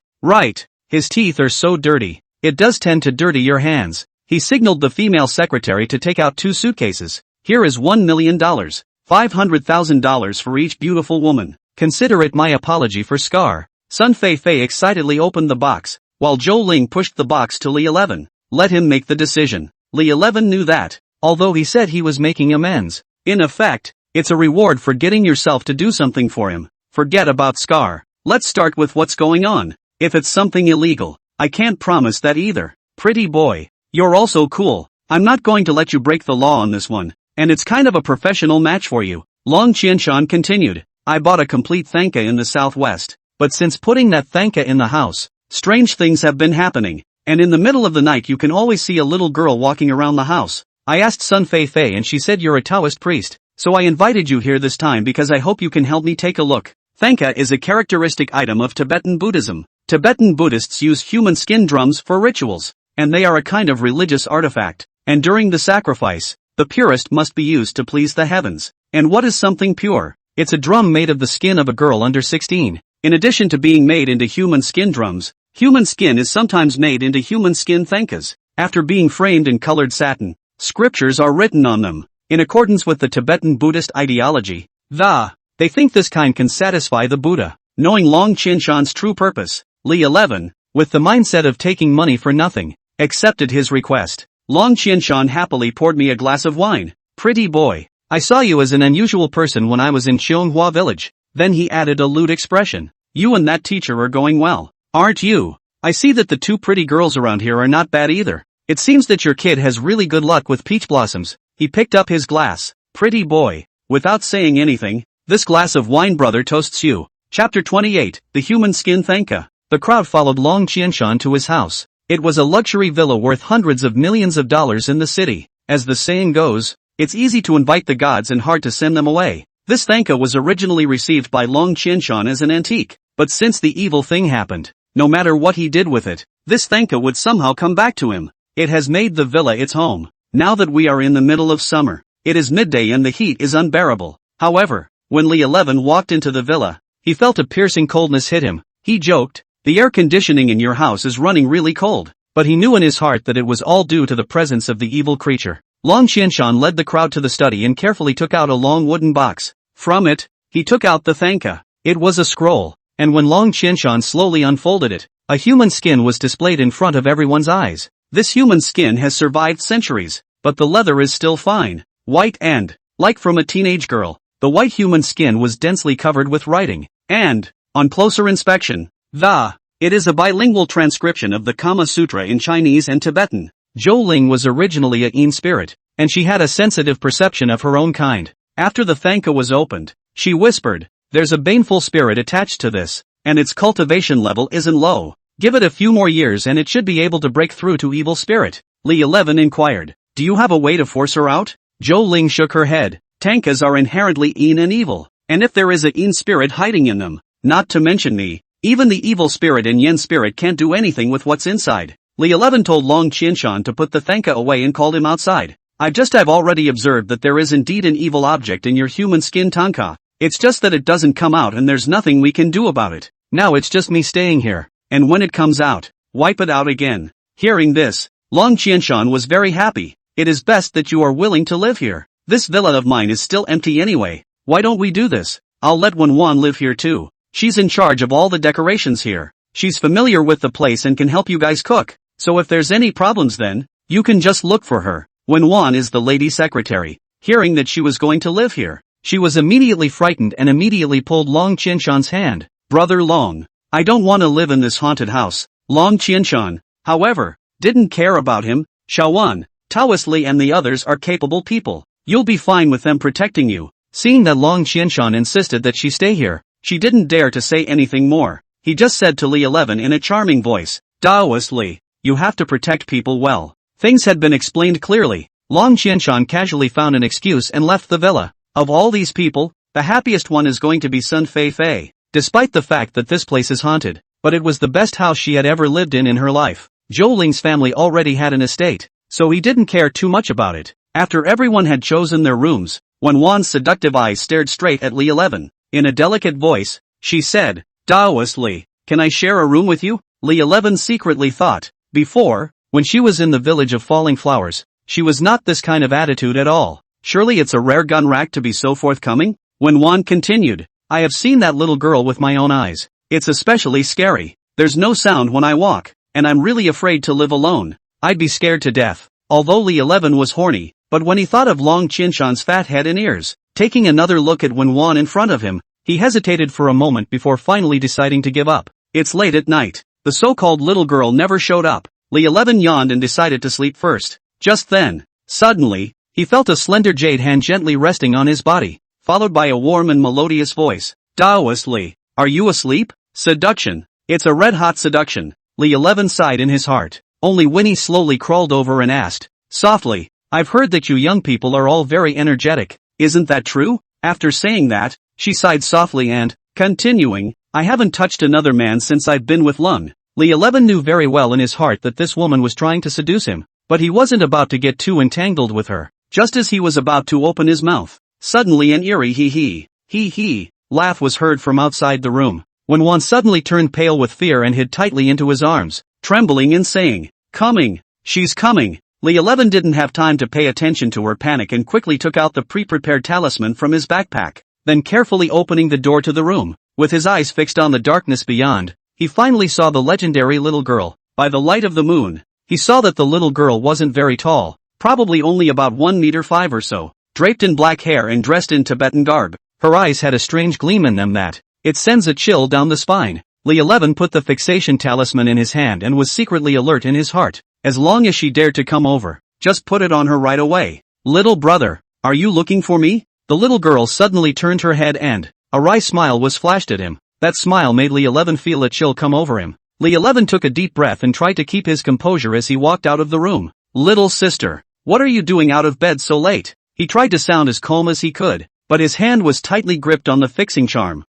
His teeth are so dirty. It does tend to dirty your hands. He signaled the female secretary to take out 2 suitcases. Here is $1 million. $500,000 for each beautiful woman. Consider it my apology for Scar. Sun Fei Fei excitedly opened the box, while Zhou Ling pushed the box to Li 11. Let him make the decision. Li 11 knew that, although he said he was making amends. In effect, it's a reward for getting yourself to do something for him. Forget about Scar. Let's start with what's going on. If it's something illegal, I can't promise that either. Pretty boy, you're also cool. I'm not going to let you break the law on this one, and it's kind of a professional match for you. Long Qianshan continued. I bought a complete thanka in the southwest, but since putting that thanka in the house, strange things have been happening, and in the middle of the night you can always see a little girl walking around the house. I asked Sun Fei Fei and she said you're a Taoist priest, so I invited you here this time because I hope you can help me take a look. Thanka is a characteristic item of Tibetan Buddhism. Tibetan Buddhists use human skin drums for rituals, and they are a kind of religious artifact, and during the sacrifice, the purest must be used to please the heavens. And what is something pure? It's a drum made of the skin of a girl under 16. In addition to being made into human skin drums, human skin is sometimes made into human skin thankas. After being framed in colored satin, scriptures are written on them. In accordance with the Tibetan Buddhist ideology, they think this kind can satisfy the Buddha. Knowing Long Qianshan's true purpose, Li 11, with the mindset of taking money for nothing, accepted his request. Long Qianshan happily poured me a glass of wine. Pretty boy, I saw you as an unusual person when I was in Xianghua village. Then he added a lewd expression. You and that teacher are going well, aren't you? I see that the two pretty girls around here are not bad either. It seems that your kid has really good luck with peach blossoms. He picked up his glass. Pretty boy, without saying anything, this glass of wine brother toasts you. Chapter 28, The Human Skin Thanka. The crowd followed Long Qianshan to his house. It was a luxury villa worth hundreds of millions of dollars in the city. As the saying goes, it's easy to invite the gods and hard to send them away. This thanka was originally received by Long Qianshan as an antique, but since the evil thing happened, no matter what he did with it, this thanka would somehow come back to him. It has made the villa its home. Now that we are in the middle of summer, it is midday and the heat is unbearable. However, when Li 11 walked into the villa, he felt a piercing coldness hit him. He joked, the air conditioning in your house is running really cold. But he knew in his heart that it was all due to the presence of the evil creature. Long Qianshan led the crowd to the study and carefully took out a long wooden box. From it, he took out the thanka. It was a scroll, and when Long Qianshan slowly unfolded it, a human skin was displayed in front of everyone's eyes. This human skin has survived centuries, but the leather is still fine, white and, like from a teenage girl, the white human skin was densely covered with writing, and, on closer inspection, it is a bilingual transcription of the Kama Sutra in Chinese and Tibetan. Zhou Ling was originally a Yin spirit, and she had a sensitive perception of her own kind. After the thanka was opened, she whispered, there's a baneful spirit attached to this, and its cultivation level isn't low. Give it a few more years and it should be able to break through to evil spirit. Li 11 inquired, do you have a way to force her out? Zhou Ling shook her head. Tankas are inherently Yin and evil, and if there is a Yin spirit hiding in them, not to mention me, even the evil spirit and Yin spirit can't do anything with what's inside. Li 11 told Long Qianshan to put the thanka away and called him outside. I've already observed that there is indeed an evil object in your human skin tanka. It's just that it doesn't come out and there's nothing we can do about it. Now it's just me staying here, and when it comes out, wipe it out again. Hearing this, Long Qianshan was very happy. It is best that you are willing to live here. This villa of mine is still empty anyway. Why don't we do this? I'll let Wan live here too. She's in charge of all the decorations here. She's familiar with the place and can help you guys cook. So if there's any problems then, you can just look for her. Wan is the lady secretary. Hearing that she was going to live here, she was immediately frightened and immediately pulled Long Qianshan's hand. Brother Long, I don't want to live in this haunted house. Long Qianshan, however, didn't care about him. Shaowan, Taoist Li and the others are capable people. You'll be fine with them protecting you. Seeing that Long Qianshan insisted that she stay here, she didn't dare to say anything more. He just said to Li 11 in a charming voice, Taoist Li, you have to protect people well. Things had been explained clearly. Long Qianshan casually found an excuse and left the villa. Of all these people, the happiest one is going to be Sun Fei Fei. Despite the fact that this place is haunted, but it was the best house she had ever lived in her life. Zhou Ling's family already had an estate, so he didn't care too much about it. After everyone had chosen their rooms, Wan's seductive eyes stared straight at Li 11. In a delicate voice, she said, Taoist Li, can I share a room with you? Li 11 secretly thought. Before, when she was in the village of falling flowers, she was not this kind of attitude at all. Surely it's a rare gun rack to be so forthcoming? When Wan continued, I have seen that little girl with my own eyes. It's especially scary. There's no sound when I walk, and I'm really afraid to live alone. I'd be scared to death. Although Li 11 was horny, but when he thought of Long Qinshan's fat head and ears, taking another look at Wenwan in front of him, he hesitated for a moment before finally deciding to give up. It's late at night. The so-called little girl never showed up. Li 11 yawned and decided to sleep first. Just then, suddenly, he felt a slender jade hand gently resting on his body, followed by a warm and melodious voice. Taoist Li, are you asleep? Seduction. It's a red-hot seduction. Li 11 sighed in his heart. Only Winnie slowly crawled over and asked, softly, I've heard that you young people are all very energetic. Isn't that true? After saying that, she sighed softly and, continuing, I haven't touched another man since I've been with Lung. Li 11 knew very well in his heart that this woman was trying to seduce him, but he wasn't about to get too entangled with her. Just as he was about to open his mouth, suddenly an eerie hee laugh was heard from outside the room. Wenwan suddenly turned pale with fear and hid tightly into his arms, trembling and saying, coming, she's coming. Li 11 didn't have time to pay attention to her panic and quickly took out the pre-prepared talisman from his backpack, then carefully opening the door to the room. With his eyes fixed on the darkness beyond, he finally saw the legendary little girl. By the light of the moon, he saw that the little girl wasn't very tall, probably only about 1 meter 5 or so, draped in black hair and dressed in Tibetan garb. Her eyes had a strange gleam in them that, it sends a chill down the spine. Li 11 put the fixation talisman in his hand and was secretly alert in his heart. As long as she dared to come over, just put it on her right away. Little brother, are you looking for me? The little girl suddenly turned her head and, a wry smile was flashed at him. That smile made Li 11 feel a chill come over him. Li 11 took a deep breath and tried to keep his composure as he walked out of the room. Little sister, what are you doing out of bed so late? He tried to sound as calm as he could, but his hand was tightly gripped on the fixing charm.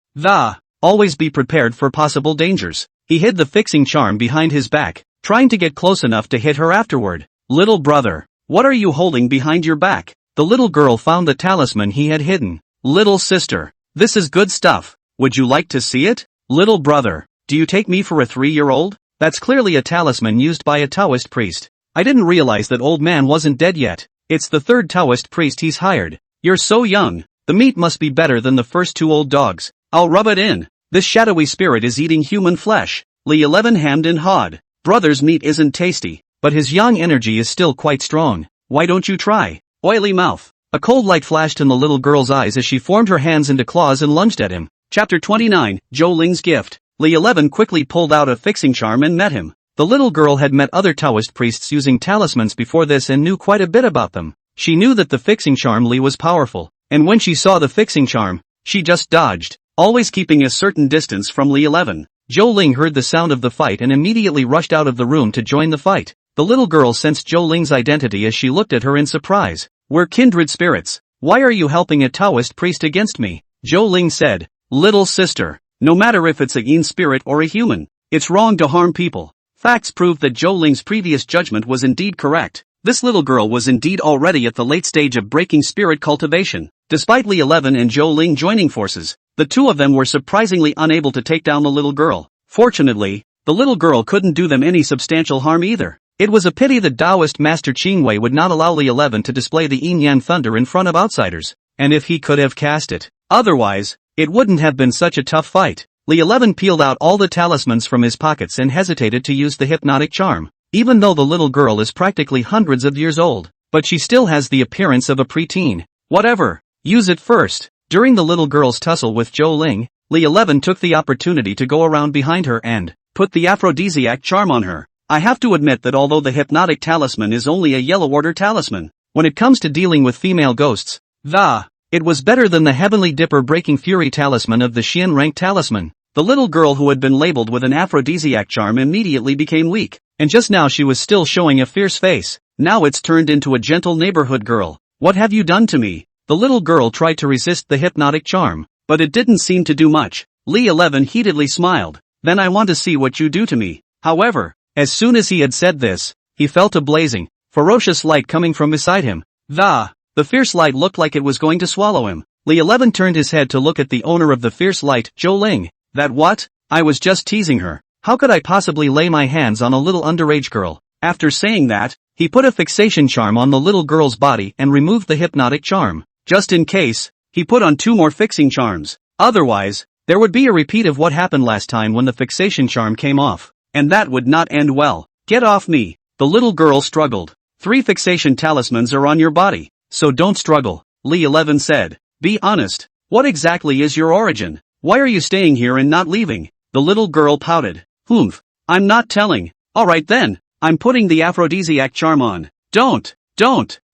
Always be prepared for possible dangers. He hid the fixing charm behind his back, trying to get close enough to hit her afterward. Little brother, what are you holding behind your back? The little girl found the talisman he had hidden. Little sister, this is good stuff. Would you like to see it? Little brother, do you take me for a 3-year-old? That's clearly a talisman used by a Taoist priest. I didn't realize that old man wasn't dead yet. It's the 3rd Taoist priest he's hired. You're so young. The meat must be better than the first 2 old dogs. I'll rub it in. This shadowy spirit is eating human flesh. Li 11 hammed and hawed. Brother's meat isn't tasty, but his yang energy is still quite strong. Why don't you try? Oily mouth. A cold light flashed in the little girl's eyes as she formed her hands into claws and lunged at him. Chapter 29, Zhou Ling's Gift. Li 11 quickly pulled out a fixing charm and met him. The little girl had met other Taoist priests using talismans before this and knew quite a bit about them. She knew that the fixing charm Li was powerful, and when she saw the fixing charm, she just dodged, always keeping a certain distance from Li 11. Zhou Ling heard the sound of the fight and immediately rushed out of the room to join the fight. The little girl sensed Zhou Ling's identity as she looked at her in surprise. We're kindred spirits. Why are you helping a Taoist priest against me? Zhou Ling said. Little sister, no matter if it's a yin spirit or a human, it's wrong to harm people. Facts prove that Zhou Ling's previous judgment was indeed correct. This little girl was indeed already at the late stage of breaking spirit cultivation. Despite Li 11 and Zhou Ling joining forces, the 2 of them were surprisingly unable to take down the little girl. Fortunately, the little girl couldn't do them any substantial harm either. It was a pity that Taoist Master Qingwei would not allow Li 11 to display the Yin-Yang thunder in front of outsiders, and if he could have cast it. Otherwise, it wouldn't have been such a tough fight. Li 11 peeled out all the talismans from his pockets and hesitated to use the hypnotic charm. Even though the little girl is practically hundreds of years old, but she still has the appearance of a preteen. Whatever, use it first. During the little girl's tussle with Zhou Ling, Li 11 took the opportunity to go around behind her and put the aphrodisiac charm on her. I have to admit that although the hypnotic talisman is only a yellow order talisman, when it comes to dealing with female ghosts, it was better than the heavenly dipper breaking fury talisman of the Xian rank talisman. The little girl who had been labeled with an aphrodisiac charm immediately became weak, and just now she was still showing a fierce face. Now it's turned into a gentle neighborhood girl. What have you done to me? The little girl tried to resist the hypnotic charm, but it didn't seem to do much. Li 11 heatedly smiled. Then I want to see what you do to me. However, as soon as he had said this, he felt a blazing, ferocious light coming from beside him. The fierce light looked like it was going to swallow him. Li 11 turned his head to look at the owner of the fierce light, Zhou Ling. That what? I was just teasing her. How could I possibly lay my hands on a little underage girl? After saying that, he put a fixation charm on the little girl's body and removed the hypnotic charm. Just in case, he put on 2 more fixing charms. Otherwise, there would be a repeat of what happened last time when the fixation charm came off. And that would not end well. Get off me. The little girl struggled. 3 fixation talismans are on your body, so don't struggle, Li 11 said. Be honest. What exactly is your origin? Why are you staying here and not leaving? The little girl pouted. Humph. I'm not telling. Alright then, I'm putting the aphrodisiac charm on. Don't,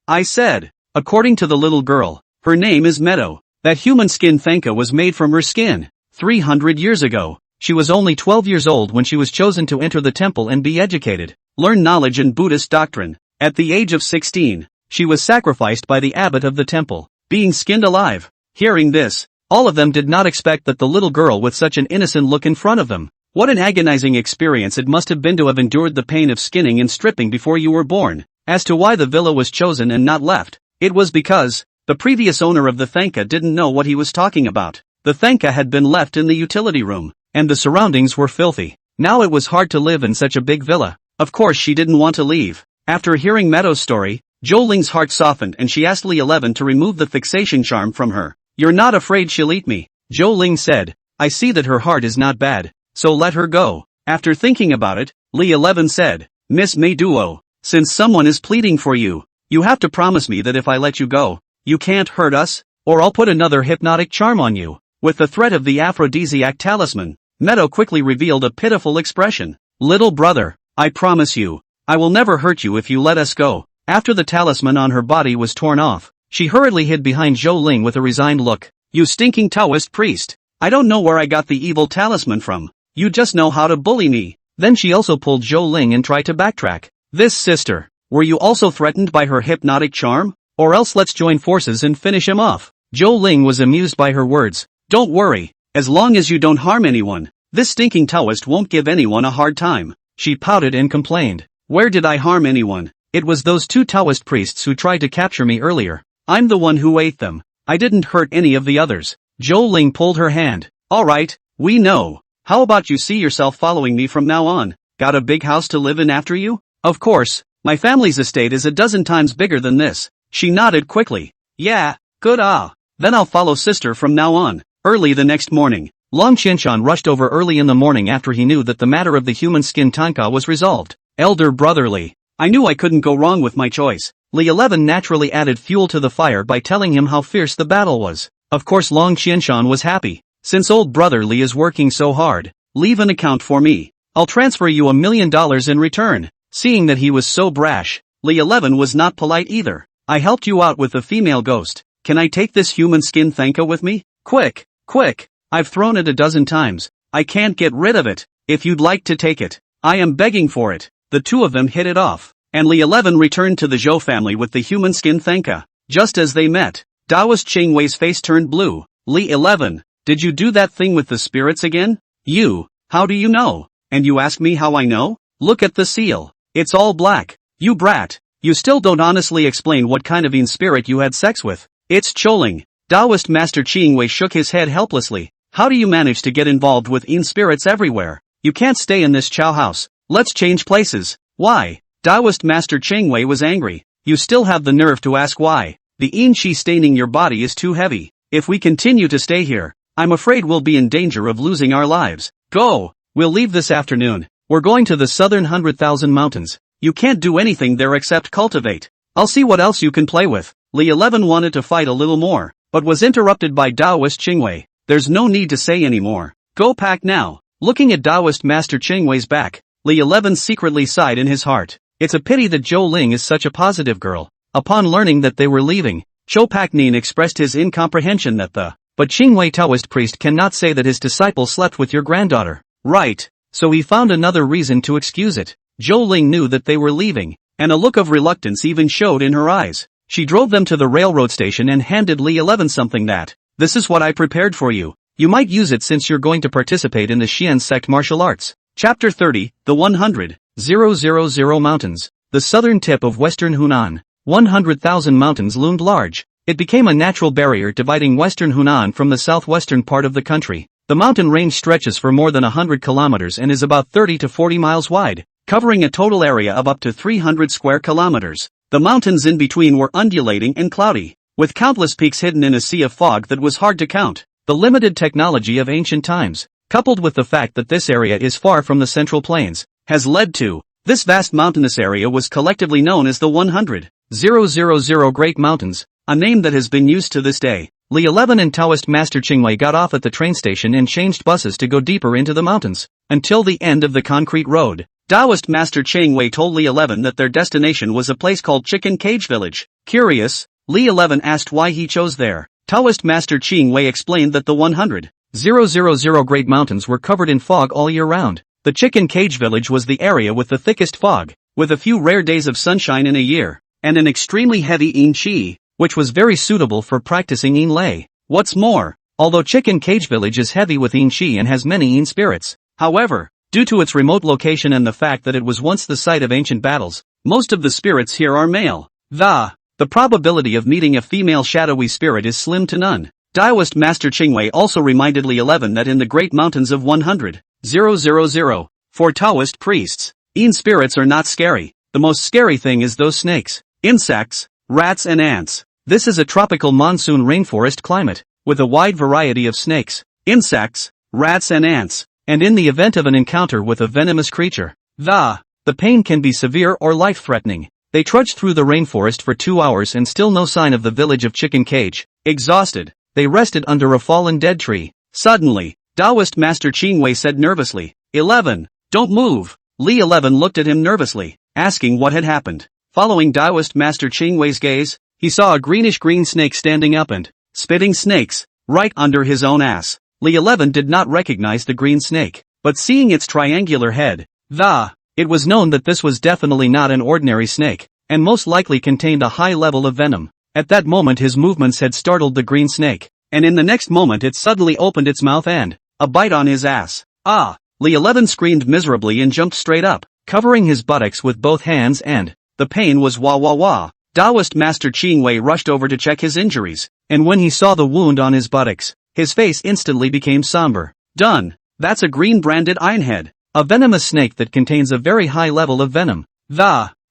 I said. According to the little girl, her name is Meadow. That human skin Fenka was made from her skin. 300 years ago. She was only 12 years old when she was chosen to enter the temple and be educated, learn knowledge in Buddhist doctrine. At the age of 16, she was sacrificed by the abbot of the temple, being skinned alive. Hearing this, all of them did not expect that the little girl with such an innocent look in front of them. What an agonizing experience it must have been to have endured the pain of skinning and stripping before you were born. As to why the villa was chosen and not left, it was because the previous owner of the Thanka didn't know what he was talking about. The Thanka had been left in the utility room, and the surroundings were filthy. Now it was hard to live in such a big villa. Of course she didn't want to leave. After hearing Meadow's story, Zhou Ling's heart softened and she asked Li 11 to remove the fixation charm from her. You're not afraid she'll eat me? Zhou Ling said. I see that her heart is not bad, so let her go. After thinking about it, Li 11 said, Miss Mei Duo, since someone is pleading for you, you have to promise me that if I let you go, you can't hurt us, or I'll put another hypnotic charm on you. With the threat of the aphrodisiac talisman, Meadow quickly revealed a pitiful expression. Little brother, I promise you, I will never hurt you if you let us go. After the talisman on her body was torn off, she hurriedly hid behind Zhou Ling with a resigned look. You stinking Taoist priest. I don't know where I got the evil talisman from. You just know how to bully me. Then she also pulled Zhou Ling and tried to backtrack. This sister, were you also threatened by her hypnotic charm? Or else let's join forces and finish him off. Zhou Ling was amused by her words. Don't worry, as long as you don't harm anyone, this stinking Taoist won't give anyone a hard time. She pouted and complained. Where did I harm anyone? It was those 2 Taoist priests who tried to capture me earlier. I'm the one who ate them. I didn't hurt any of the others. Zhou Ling pulled her hand. Alright, we know. How about you see yourself following me from now on? Got a big house to live in after you? Of course, my family's estate is a dozen times bigger than this. She nodded quickly. Yeah, good Then I'll follow sister from now on. Early the next morning, Long Qinshan rushed over early in the morning after he knew that the matter of the human skin Tanka was resolved. Elder brotherly, I knew I couldn't go wrong with my choice. Li 11 naturally added fuel to the fire by telling him how fierce the battle was. Of course Long Qinshan was happy. Since old brother Li is working so hard, leave an account for me. I'll transfer you $1 million in return. Seeing that he was so brash, Li 11 was not polite either. I helped you out with the female ghost. Can I take this human skin Thanka with me? Quick. I've thrown it a dozen times. I can't get rid of it. If you'd like to take it, I am begging for it. The 2 of them hit it off, and Li 11 returned to the Zhou family with the human skin Thanka. Just as they met, Taoist Qingwei's face turned blue. Li 11, did you do that thing with the spirits again? You, how do you know? And you ask me how I know? Look at the seal. It's all black. You brat. You still don't honestly explain what kind of yin spirit you had sex with. It's Choling. Taoist Master Qingwei shook his head helplessly. How do you manage to get involved with yin spirits everywhere? You can't stay in this chow house. Let's change places. Why? Taoist Master Qingwei was angry. You still have the nerve to ask why. The yin qi staining your body is too heavy. If we continue to stay here, I'm afraid we'll be in danger of losing our lives. Go! We'll leave this afternoon. We're going to the southern 100,000 mountains. You can't do anything there except cultivate. I'll see what else you can play with. Li 11 wanted to fight a little more, but was interrupted by Taoist Qingwei. There's no need to say anymore. Go pack now. Looking at Taoist Master Qingwei's back, Li 11 secretly sighed in his heart. It's a pity that Zhou Ling is such a positive girl. Upon learning that they were leaving, Zhou Paknin expressed his incomprehension that but Qingwei Taoist priest cannot say that his disciple slept with your granddaughter. Right. So he found another reason to excuse it. Zhou Ling knew that they were leaving, and a look of reluctance even showed in her eyes. She drove them to the railroad station and handed Li 11 something that, this is what I prepared for you. You might use it since you're going to participate in the Xian sect martial arts. Chapter 30, The 100,000 Mountains. The southern tip of western Hunan, 100,000 mountains loomed large. It became a natural barrier dividing western Hunan from the southwestern part of the country. The mountain range stretches for more than 100 kilometers and is about 30 to 40 miles wide, covering a total area of up to 300 square kilometers. The mountains in between were undulating and cloudy, with countless peaks hidden in a sea of fog that was hard to count. The limited technology of ancient times, coupled with the fact that this area is far from the central plains, has led to This vast mountainous area was collectively known as the 100,000 Great Mountains, a name that has been used to this day. Li 11 and Taoist Master Qingwei got off at the train station and changed buses to go deeper into the mountains, until the end of the concrete road. Taoist Master Qingwei told Li 11 that their destination was a place called Chicken Cage Village. Curious, Li 11 asked why he chose there. Taoist Master Qingwei explained that the 100,000 Great Mountains were covered in fog all year round. The Chicken Cage Village was the area with the thickest fog, with a few rare days of sunshine in a year, and an extremely heavy Yin Qi, which was very suitable for practicing Yin Lei. What's more, although Chicken Cage Village is heavy with Yin Qi and has many Yin spirits, however, due to its remote location and the fact that it was once the site of ancient battles, most of the spirits here are male. The probability of meeting a female shadowy spirit is slim to none. Taoist Master Qingwei also reminded Li 11 that in the Great Mountains of 100,000, for Taoist priests, Yin spirits are not scary. The most scary thing is those snakes, insects, rats and ants. This is a tropical monsoon rainforest climate, with a wide variety of snakes, insects, rats and ants, and in the event of an encounter with a venomous creature, the pain can be severe or life-threatening. They trudged through the rainforest for 2 hours and still no sign of the village of Chicken Cage. Exhausted, they rested under a fallen dead tree. Suddenly, Taoist Master Qingwei said nervously, 11, don't move. Li 11 looked at him nervously, asking what had happened. Following Taoist Master Qingwei's gaze, he saw a greenish-green snake standing up and spitting snakes right under his own ass. Li 11 did not recognize the green snake, but seeing its triangular head, it was known that this was definitely not an ordinary snake, and most likely contained a high level of venom. At that moment his movements had startled the green snake, and in the next moment it suddenly opened its mouth and a bite on his ass. Li 11 screamed miserably and jumped straight up, covering his buttocks with both hands and the pain was wah wah wah. Taoist Master Qingwei rushed over to check his injuries, and when he saw the wound on his buttocks, his face instantly became somber. Done. That's a green-branded ironhead, a venomous snake that contains a very high level of venom.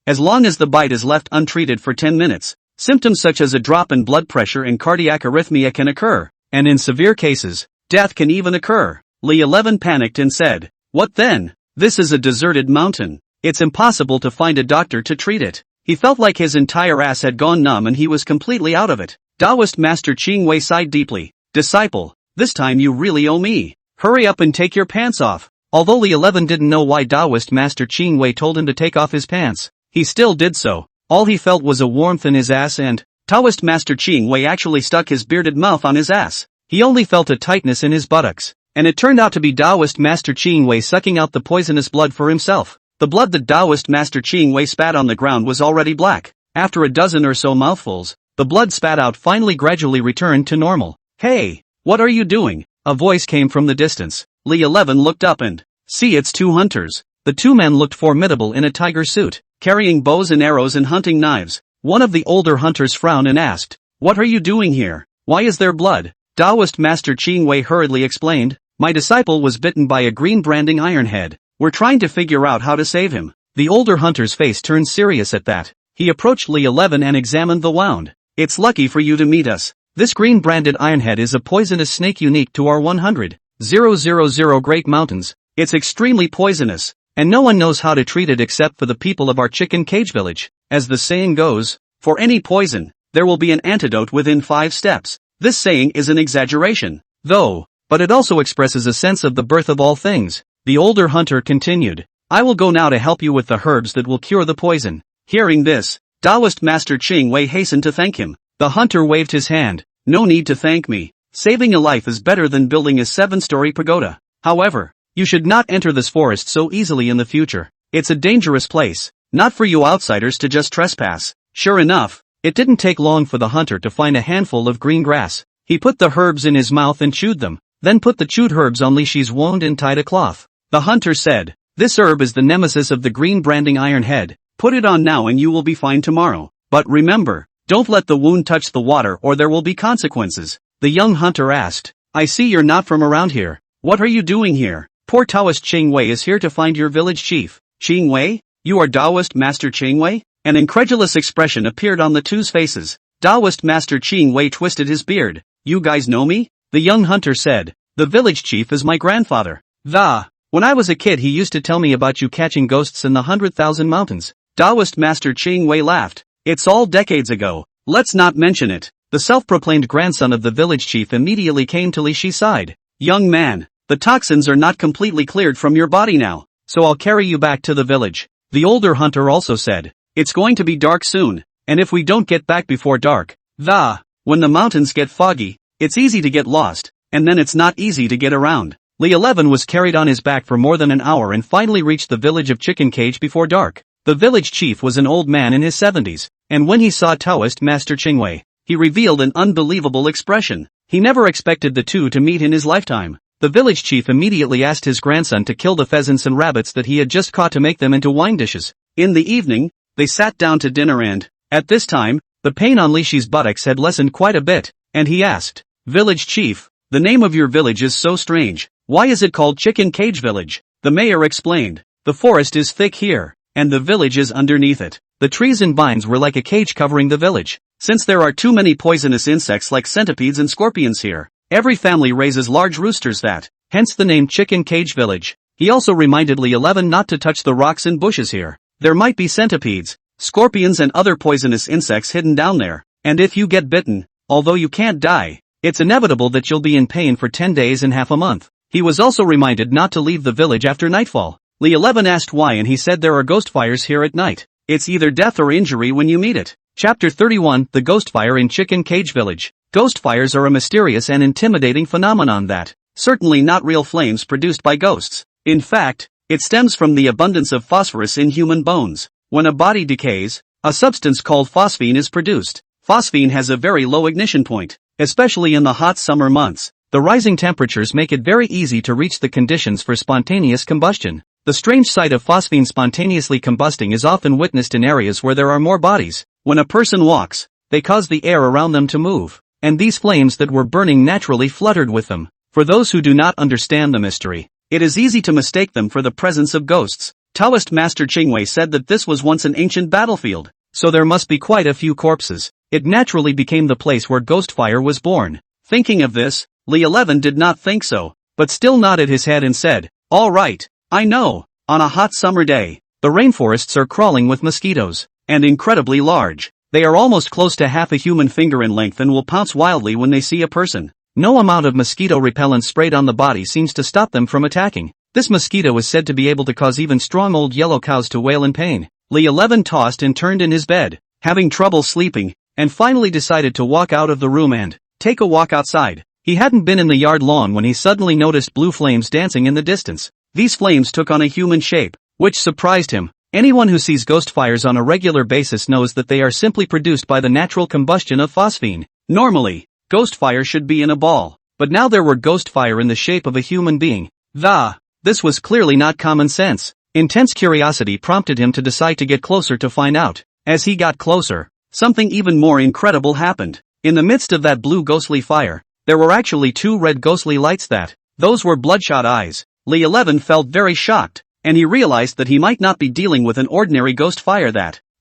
As long as the bite is left untreated for 10 minutes, symptoms such as a drop in blood pressure and cardiac arrhythmia can occur, and in severe cases, death can even occur. Li 11 panicked and said, what then? This is a deserted mountain. It's impossible to find a doctor to treat it. He felt like his entire ass had gone numb and he was completely out of it. Taoist Master Qingwei sighed deeply. Disciple, this time you really owe me. Hurry up and take your pants off. Although Li 11 didn't know why Taoist Master Qingwei told him to take off his pants, he still did so. All he felt was a warmth in his ass and Taoist Master Qingwei actually stuck his bearded mouth on his ass. He only felt a tightness in his buttocks, and it turned out to be Taoist Master Qingwei sucking out the poisonous blood for himself. The blood that Taoist Master Qingwei spat on the ground was already black. After a dozen or so mouthfuls, the blood spat out finally gradually returned to normal. Hey, what are you doing? A voice came from the distance. Li 11 looked up and, see, it's two hunters. The two men looked formidable in a tiger suit, carrying bows and arrows and hunting knives. One of the older hunters frowned and asked, what are you doing here? Why is there blood? Taoist Master Qingwei hurriedly explained, my disciple was bitten by a green branding ironhead. We're trying to figure out how to save him. The older hunter's face turned serious at that. He approached Li 11 and examined the wound. It's lucky for you to meet us. This green-branded ironhead is a poisonous snake unique to our 100,000 Great Mountains. It's extremely poisonous, and no one knows how to treat it except for the people of our Chicken Cage Village. As the saying goes, for any poison, there will be an antidote within 5 steps. This saying is an exaggeration, though, but it also expresses a sense of the birth of all things. The older hunter continued, I will go now to help you with the herbs that will cure the poison. Hearing this, Taoist Master Qingwei hastened to thank him. The hunter waved his hand, no need to thank me. Saving a life is better than building a 7-story pagoda. However, you should not enter this forest so easily in the future. It's a dangerous place, not for you outsiders to just trespass. Sure enough, it didn't take long for the hunter to find a handful of green grass. He put the herbs in his mouth and chewed them, then put the chewed herbs on Li Shi's wound and tied a cloth. The hunter said, this herb is the nemesis of the green branding ironhead. Put it on now and you will be fine tomorrow. But remember, don't let the wound touch the water or there will be consequences. The young hunter asked, I see you're not from around here. What are you doing here? Poor Taoist Qingwei is here to find your village chief. Qingwei? You are Taoist Master Qingwei? An incredulous expression appeared on the two's faces. Taoist Master Qingwei twisted his beard. You guys know me? The young hunter said, the village chief is my grandfather. When I was a kid he used to tell me about you catching ghosts in the 100,000 mountains. Taoist Master Ching Wei laughed. It's all decades ago. Let's not mention it. The self-proclaimed grandson of the village chief immediately came to Li Shi's side. Young man, the toxins are not completely cleared from your body now, so I'll carry you back to the village. The older hunter also said, it's going to be dark soon, and if we don't get back before dark, when the mountains get foggy, it's easy to get lost, and then it's not easy to get around. Li 11 was carried on his back for more than an hour and finally reached the village of Chicken Cage before dark. The village chief was an old man in his 70s, and when he saw Taoist Master Chingwei, he revealed an unbelievable expression. He never expected the two to meet in his lifetime. The village chief immediately asked his grandson to kill the pheasants and rabbits that he had just caught to make them into wine dishes. In the evening, they sat down to dinner and, at this time, the pain on Li Shi's buttocks had lessened quite a bit, and he asked, Village chief, the name of your village is so strange. Why is it called Chicken Cage Village? The mayor explained, the forest is thick here, and the village is underneath it. The trees and vines were like a cage covering the village. Since there are too many poisonous insects like centipedes and scorpions here, every family raises large roosters hence the name Chicken Cage Village. He also reminded Li 11 not to touch the rocks and bushes here. There might be centipedes, scorpions and other poisonous insects hidden down there, and if you get bitten, although you can't die, it's inevitable that you'll be in pain for 10 days and half a month. He was also reminded not to leave the village after nightfall. Li 11 asked why and he said there are ghost fires here at night. It's either death or injury when you meet it. Chapter 31, The Ghost Fire in Chicken Cage Village. Ghost fires are a mysterious and intimidating phenomenon certainly not real flames produced by ghosts. In fact, it stems from the abundance of phosphorus in human bones. When a body decays, a substance called phosphine is produced. Phosphine has a very low ignition point, especially in the hot summer months. The rising temperatures make it very easy to reach the conditions for spontaneous combustion. The strange sight of phosphine spontaneously combusting is often witnessed in areas where there are more bodies. When a person walks, they cause the air around them to move, and these flames that were burning naturally fluttered with them. For those who do not understand the mystery, it is easy to mistake them for the presence of ghosts. Taoist Master Chingwei said that this was once an ancient battlefield, so there must be quite a few corpses. It naturally became the place where ghost fire was born. Thinking of this, Li 11 did not think so, but still nodded his head and said, all right, I know. On a hot summer day, the rainforests are crawling with mosquitoes, and incredibly large. They are almost close to half a human finger in length and will pounce wildly when they see a person. No amount of mosquito repellent sprayed on the body seems to stop them from attacking. This mosquito is said to be able to cause even strong old yellow cows to wail in pain. Li 11 tossed and turned in his bed, having trouble sleeping, and finally decided to walk out of the room and take a walk outside. He hadn't been in the yard long when he suddenly noticed blue flames dancing in the distance. These flames took on a human shape, which surprised him. Anyone who sees ghost fires on a regular basis knows that they are simply produced by the natural combustion of phosphine. Normally, ghost fire should be in a ball, but now there were ghost fire in the shape of a human being. This was clearly not common sense. Intense curiosity prompted him to decide to get closer to find out. As he got closer, something even more incredible happened. In the midst of that blue ghostly fire, there were actually two red ghostly lights those were bloodshot eyes. Li 11 felt very shocked, and he realized that he might not be dealing with an ordinary ghost fire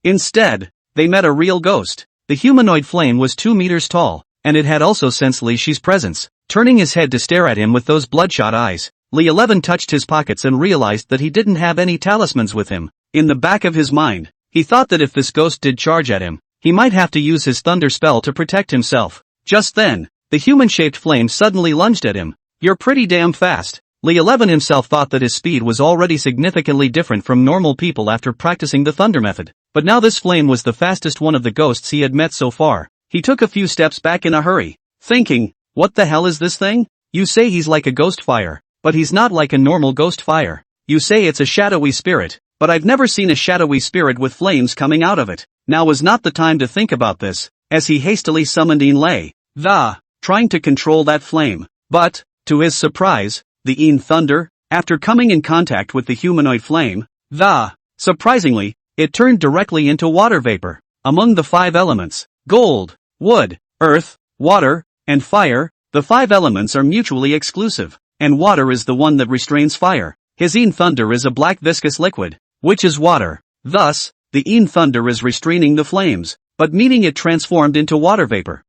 instead, they met a real ghost. The humanoid flame was 2 meters tall, and it had also sensed Li Shi's presence. Turning his head to stare at him with those bloodshot eyes, Li 11 touched his pockets and realized that he didn't have any talismans with him. In the back of his mind, he thought that if this ghost did charge at him, he might have to use his thunder spell to protect himself. Just then, the human-shaped flame suddenly lunged at him. You're pretty damn fast. Li 11 himself thought that his speed was already significantly different from normal people after practicing the thunder method. But now this flame was the fastest one of the ghosts he had met so far. He took a few steps back in a hurry, thinking, what the hell is this thing? You say he's like a ghost fire, but he's not like a normal ghost fire. You say it's a shadowy spirit, but I've never seen a shadowy spirit with flames coming out of it. Now was not the time to think about this, as he hastily summoned Yin Lei, trying to control that flame. But, to his surprise, the Yin thunder, after coming in contact with the humanoid flame, surprisingly, it turned directly into water vapor. Among the 5 elements, gold, wood, earth, water, and fire, the 5 elements are mutually exclusive, and water is the one that restrains fire. His Yin thunder is a black viscous liquid, which is water. Thus, the Yin thunder is restraining the flames, but meaning it transformed into water vapor.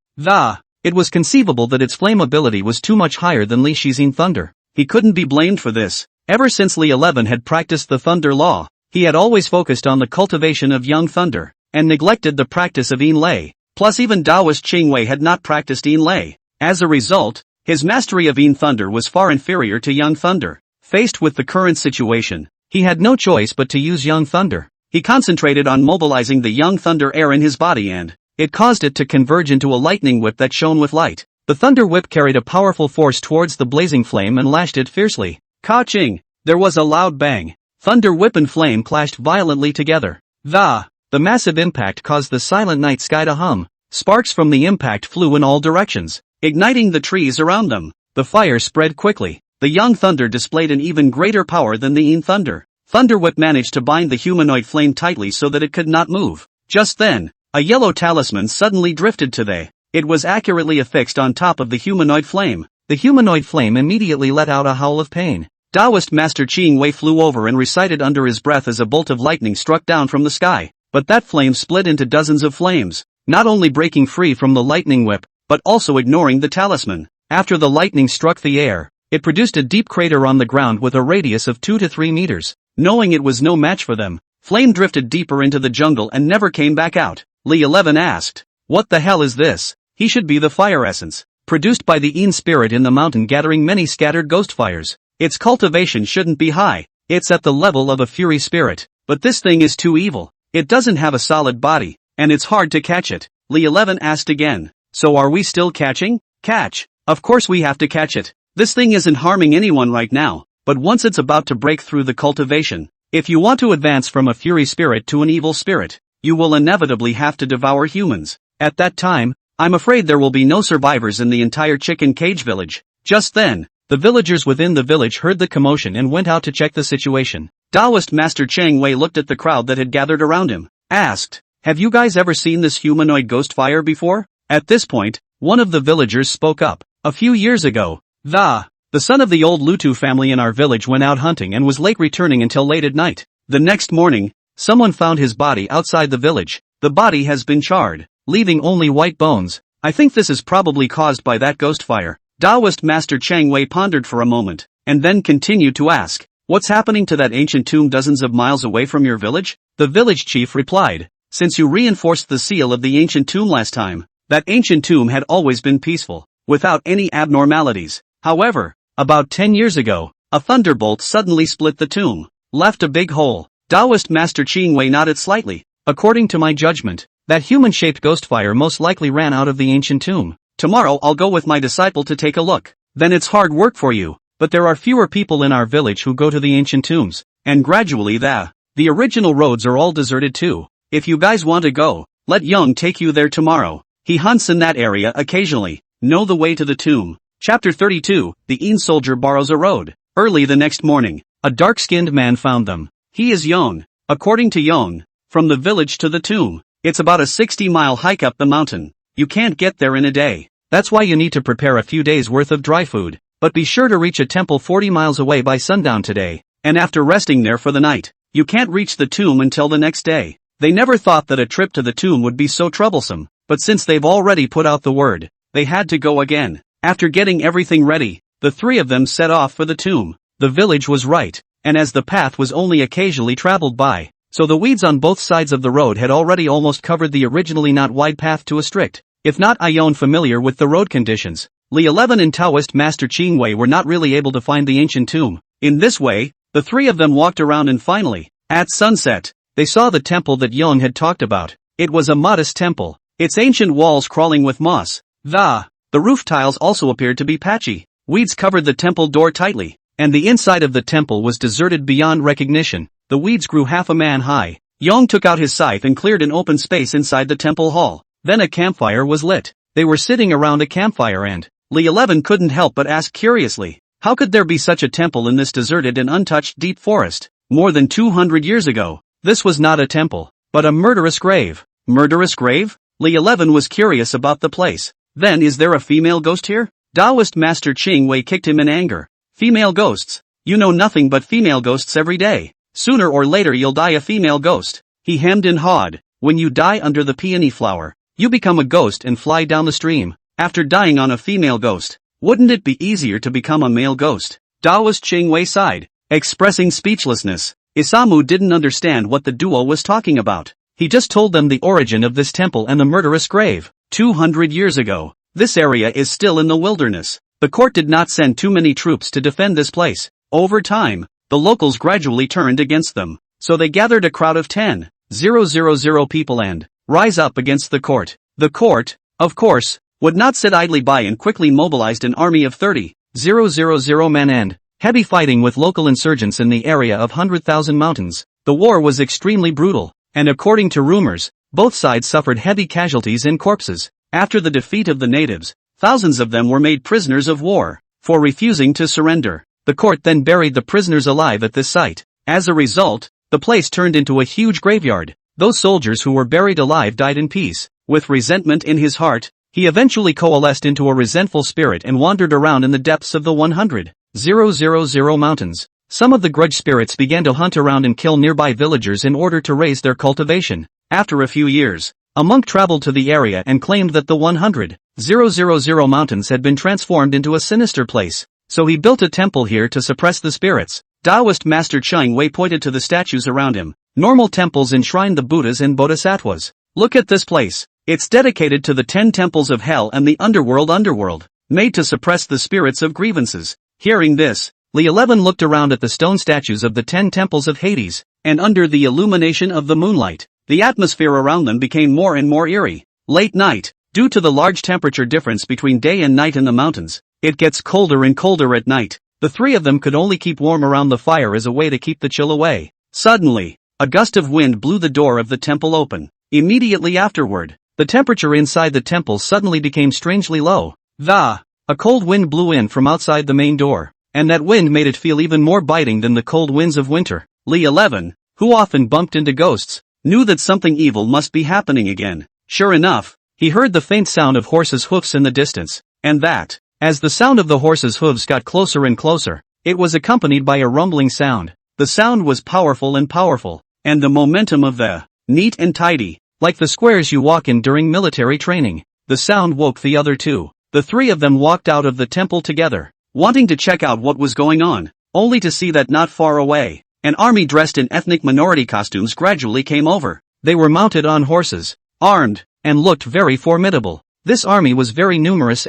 It was conceivable that its flammability was too much higher than Li Shi's Yin thunder. He couldn't be blamed for this. Ever since Li 11 had practiced the thunder law, he had always focused on the cultivation of young thunder, and neglected the practice of Yin Lei. Plus even Taoist Ching Wei had not practiced Yin Lei. As a result, his mastery of Yin thunder was far inferior to young thunder. Faced with the current situation, he had no choice but to use young thunder. He concentrated on mobilizing the young thunder air in his body and it caused it to converge into a lightning whip that shone with light. The thunder whip carried a powerful force towards the blazing flame and lashed it fiercely. Ka-ching! There was a loud bang. Thunder whip and flame clashed violently together. The massive impact caused the silent night sky to hum. Sparks from the impact flew in all directions, igniting the trees around them. The fire spread quickly. The young thunder displayed an even greater power than the Yin thunder. Thunder whip managed to bind the humanoid flame tightly so that it could not move. Just then, a yellow talisman suddenly drifted to the. It was accurately affixed on top of the humanoid flame. The humanoid flame immediately let out a howl of pain. Taoist Master Ching Wei flew over and recited under his breath as a bolt of lightning struck down from the sky. But that flame split into dozens of flames, not only breaking free from the lightning whip, but also ignoring the talisman. After the lightning struck the air, it produced a deep crater on the ground with a radius of 2 to 3 meters. Knowing it was no match for them, flame drifted deeper into the jungle and never came back out. Li 11 asked, "What the hell is this?" He should be the fire essence, produced by the Yin spirit in the mountain gathering many scattered ghost fires. Its cultivation shouldn't be high, it's at the level of a fury spirit. But this thing is too evil. It doesn't have a solid body, and it's hard to catch it. Li 11 asked again, "So are we still catching?" "Catch? Of course we have to catch it. This thing isn't harming anyone right now, but once it's about to break through the cultivation, if you want to advance from a fury spirit to an evil spirit, you will inevitably have to devour humans. At that time, I'm afraid there will be no survivors in the entire chicken cage village." Just then, the villagers within the village heard the commotion and went out to check the situation. Taoist Master Chang Wei looked at the crowd that had gathered around him, asked, "Have you guys ever seen this humanoid ghost fire before?" At this point, one of the villagers spoke up. "A few years ago, the son of the old Lutu family in our village went out hunting and was late returning until late at night. The next morning, someone found his body outside the village. The body has been charred, leaving only white bones. I think this is probably caused by that ghost fire." Taoist Master Chang Wei pondered for a moment, and then continued to ask, "What's happening to that ancient tomb dozens of miles away from your village?" The village chief replied, "Since you reinforced the seal of the ancient tomb last time, that ancient tomb had always been peaceful, without any abnormalities. However, about 10 years ago, a thunderbolt suddenly split the tomb, left a big hole." Taoist Master Ching Wei nodded slightly. "According to my judgment, that human-shaped ghost fire most likely ran out of the ancient tomb. Tomorrow I'll go with my disciple to take a look. Then it's hard work for you, but there are fewer people in our village who go to the ancient tombs, and gradually the original roads are all deserted too. If you guys want to go, let Young take you there tomorrow. He hunts in that area occasionally. Know the way to the tomb." Chapter 32, The Yin Soldier Borrows a Road. Early the next morning, a dark-skinned man found them. He is Young. According to Young, from the village to the tomb, it's about a 60-mile hike up the mountain. You can't get there in a day. That's why you need to prepare a few days' worth of dry food. But be sure to reach a temple 40 miles away by sundown today, and after resting there for the night, you can't reach the tomb until the next day. They never thought that a trip to the tomb would be so troublesome, but since they've already put out the word, they had to go again. After getting everything ready, the three of them set off for the tomb. The village was right, and as the path was only occasionally traveled by, so the weeds on both sides of the road had already almost covered the originally not wide path to a strict, if not Ion familiar with the road conditions. Li 11 and Taoist Master Ching Wei were not really able to find the ancient tomb. In this way, the three of them walked around and finally, at sunset, they saw the temple that Young had talked about. It was a modest temple, its ancient walls crawling with moss. The roof tiles also appeared to be patchy. Weeds covered the temple door tightly, and the inside of the temple was deserted beyond recognition. The weeds grew half a man high. Young took out his scythe and cleared an open space inside the temple hall. Then a campfire was lit. They were sitting around a campfire and Li 11 couldn't help but ask curiously, how could there be such a temple in this deserted and untouched deep forest? More than 200 years ago, this was not a temple, but a murderous grave. Murderous grave? Li 11 was curious about the place. Then is there a female ghost here? Taoist Master Ching Wei kicked him in anger. Female ghosts? You know nothing but female ghosts every day. Sooner or later you'll die a female ghost. He hemmed and hawed. When you die under the peony flower, you become a ghost and fly down the stream. After dying on a female ghost, wouldn't it be easier to become a male ghost? Taoist Ching Wei sighed. expressing speechlessness. Isamu didn't understand what the duo was talking about. He just told them the origin of this temple and the murderous grave. 200 years ago, this area is still in the wilderness. The court did not send too many troops to defend this place. Over time, the locals gradually turned against them. So they gathered a crowd of 10,000 people and rise up against the court. The court, of course, would not sit idly by and quickly mobilized an army of 30,000 men and heavy fighting with local insurgents in the area of 100,000 mountains. The war was extremely brutal, and according to rumors, both sides suffered heavy casualties and corpses. After the defeat of the natives, thousands of them were made prisoners of war for refusing to surrender. The court then buried the prisoners alive at this site. As a result, the place turned into a huge graveyard. Those soldiers who were buried alive died in peace. With resentment in his heart, he eventually coalesced into a resentful spirit and wandered around in the depths of the 100,000 mountains. Some of the grudge spirits began to hunt around and kill nearby villagers in order to raise their cultivation. After a few years, a monk traveled to the area and claimed that the 100,000 mountains had been transformed into a sinister place. So he built a temple here to suppress the spirits. Taoist master Chang pointed to the statues around him. Normal temples enshrine the Buddhas and Bodhisattvas. Look at this place. It's dedicated to the 10 temples of hell and the underworld, made to suppress the spirits of grievances. Hearing this, Li 11 looked around at the stone statues of the 10 temples of Hades, and under the illumination of the moonlight, the atmosphere around them became more and more eerie. Late night, due to the large temperature difference between day and night in the mountains, it gets colder and colder at night. The three of them could only keep warm around the fire as a way to keep the chill away. Suddenly, a gust of wind blew the door of the temple open. Immediately afterward, the temperature inside the temple suddenly became strangely low. A cold wind blew in from outside the main door, and that wind made it feel even more biting than the cold winds of winter. Li 11, who often bumped into ghosts, knew that something evil must be happening again. Sure enough, he heard the faint sound of horses' hoofs in the distance, and that, as the sound of the horses' hooves got closer and closer, it was accompanied by a rumbling sound. The sound was powerful, and the momentum of the neat and tidy, like the squares you walk in during military training. The sound woke the other two. The three of them walked out of the temple together, wanting to check out what was going on, only to see that not far away, an army dressed in ethnic minority costumes gradually came over. They were mounted on horses, armed, and looked very formidable. This army was very numerous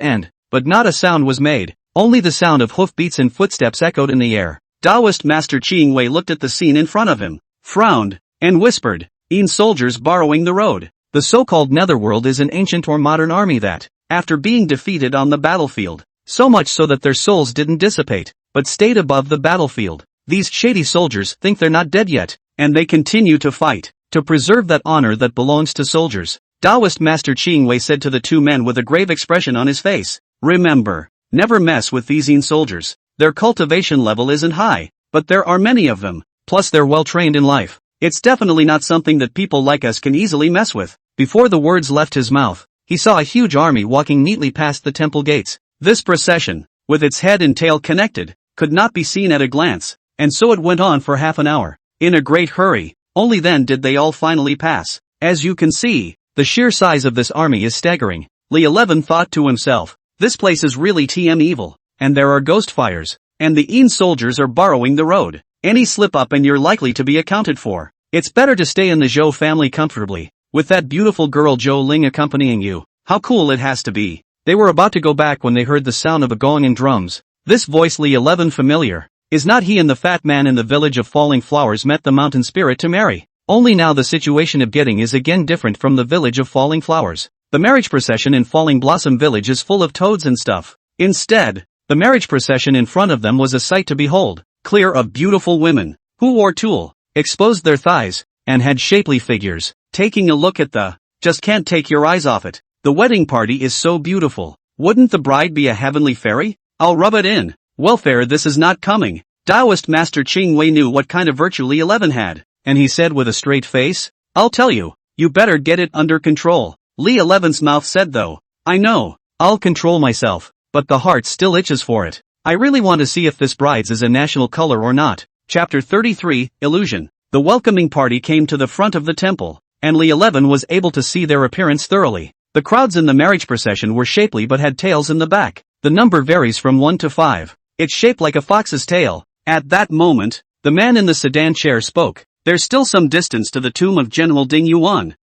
but not a sound was made, only the sound of hoofbeats and footsteps echoed in the air. Taoist Master Ching Wei looked at the scene in front of him, frowned, and whispered, "Yin soldiers borrowing the road." The so-called Netherworld is an ancient or modern army that, after being defeated on the battlefield, so much so that their souls didn't dissipate, but stayed above the battlefield, these shady soldiers think they're not dead yet, and they continue to fight, to preserve that honor that belongs to soldiers. Taoist Master Ching Wei said to the two men with a grave expression on his face, "Remember, never mess with these Yin soldiers. Their cultivation level isn't high, but there are many of them, plus they're well trained in life. It's definitely not something that people like us can easily mess with." Before the words left his mouth, he saw a huge army walking neatly past the temple gates. This procession, with its head and tail connected, could not be seen at a glance, and so it went on for half an hour. In a great hurry, only then did they all finally pass. As you can see, the sheer size of this army is staggering. Li 11 thought to himself, this place is really TM evil, and there are ghost fires, and the Yin soldiers are borrowing the road. Any slip up and you're likely to be accounted for. It's better to stay in the Zhou family comfortably, with that beautiful girl Zhou Ling accompanying you. How cool it has to be. They were about to go back when they heard the sound of a gong and drums. This voice Li 11 familiar. Is not he and the fat man in the village of Falling Flowers met the mountain spirit to marry? Only now the situation of getting is again different from the village of Falling Flowers. The marriage procession in Falling Blossom village is full of toads and stuff. Instead, the marriage procession in front of them was a sight to behold, clear of beautiful women, who wore tulle, exposed their thighs, and had shapely figures. Taking a look at just can't take your eyes off it. The wedding party is so beautiful. Wouldn't the bride be a heavenly fairy? I'll rub it in. Welfare, this is not coming. Taoist Master Ching Wei knew what kind of virtue Li 11 had, and he said with a straight face, "I'll tell you, you better get it under control." Li 11's mouth said though, "I know, I'll control myself, but the heart still itches for it. I really want to see if this bride's is a national color or not." Chapter 33, Illusion. The welcoming party came to the front of the temple, and Li 11 was able to see their appearance thoroughly. The crowds in the marriage procession were shapely but had tails in the back. The number varies from 1 to 5. It's shaped like a fox's tail, At that moment, the man in the sedan chair spoke. There's still some distance to the tomb of General Ding Yuan.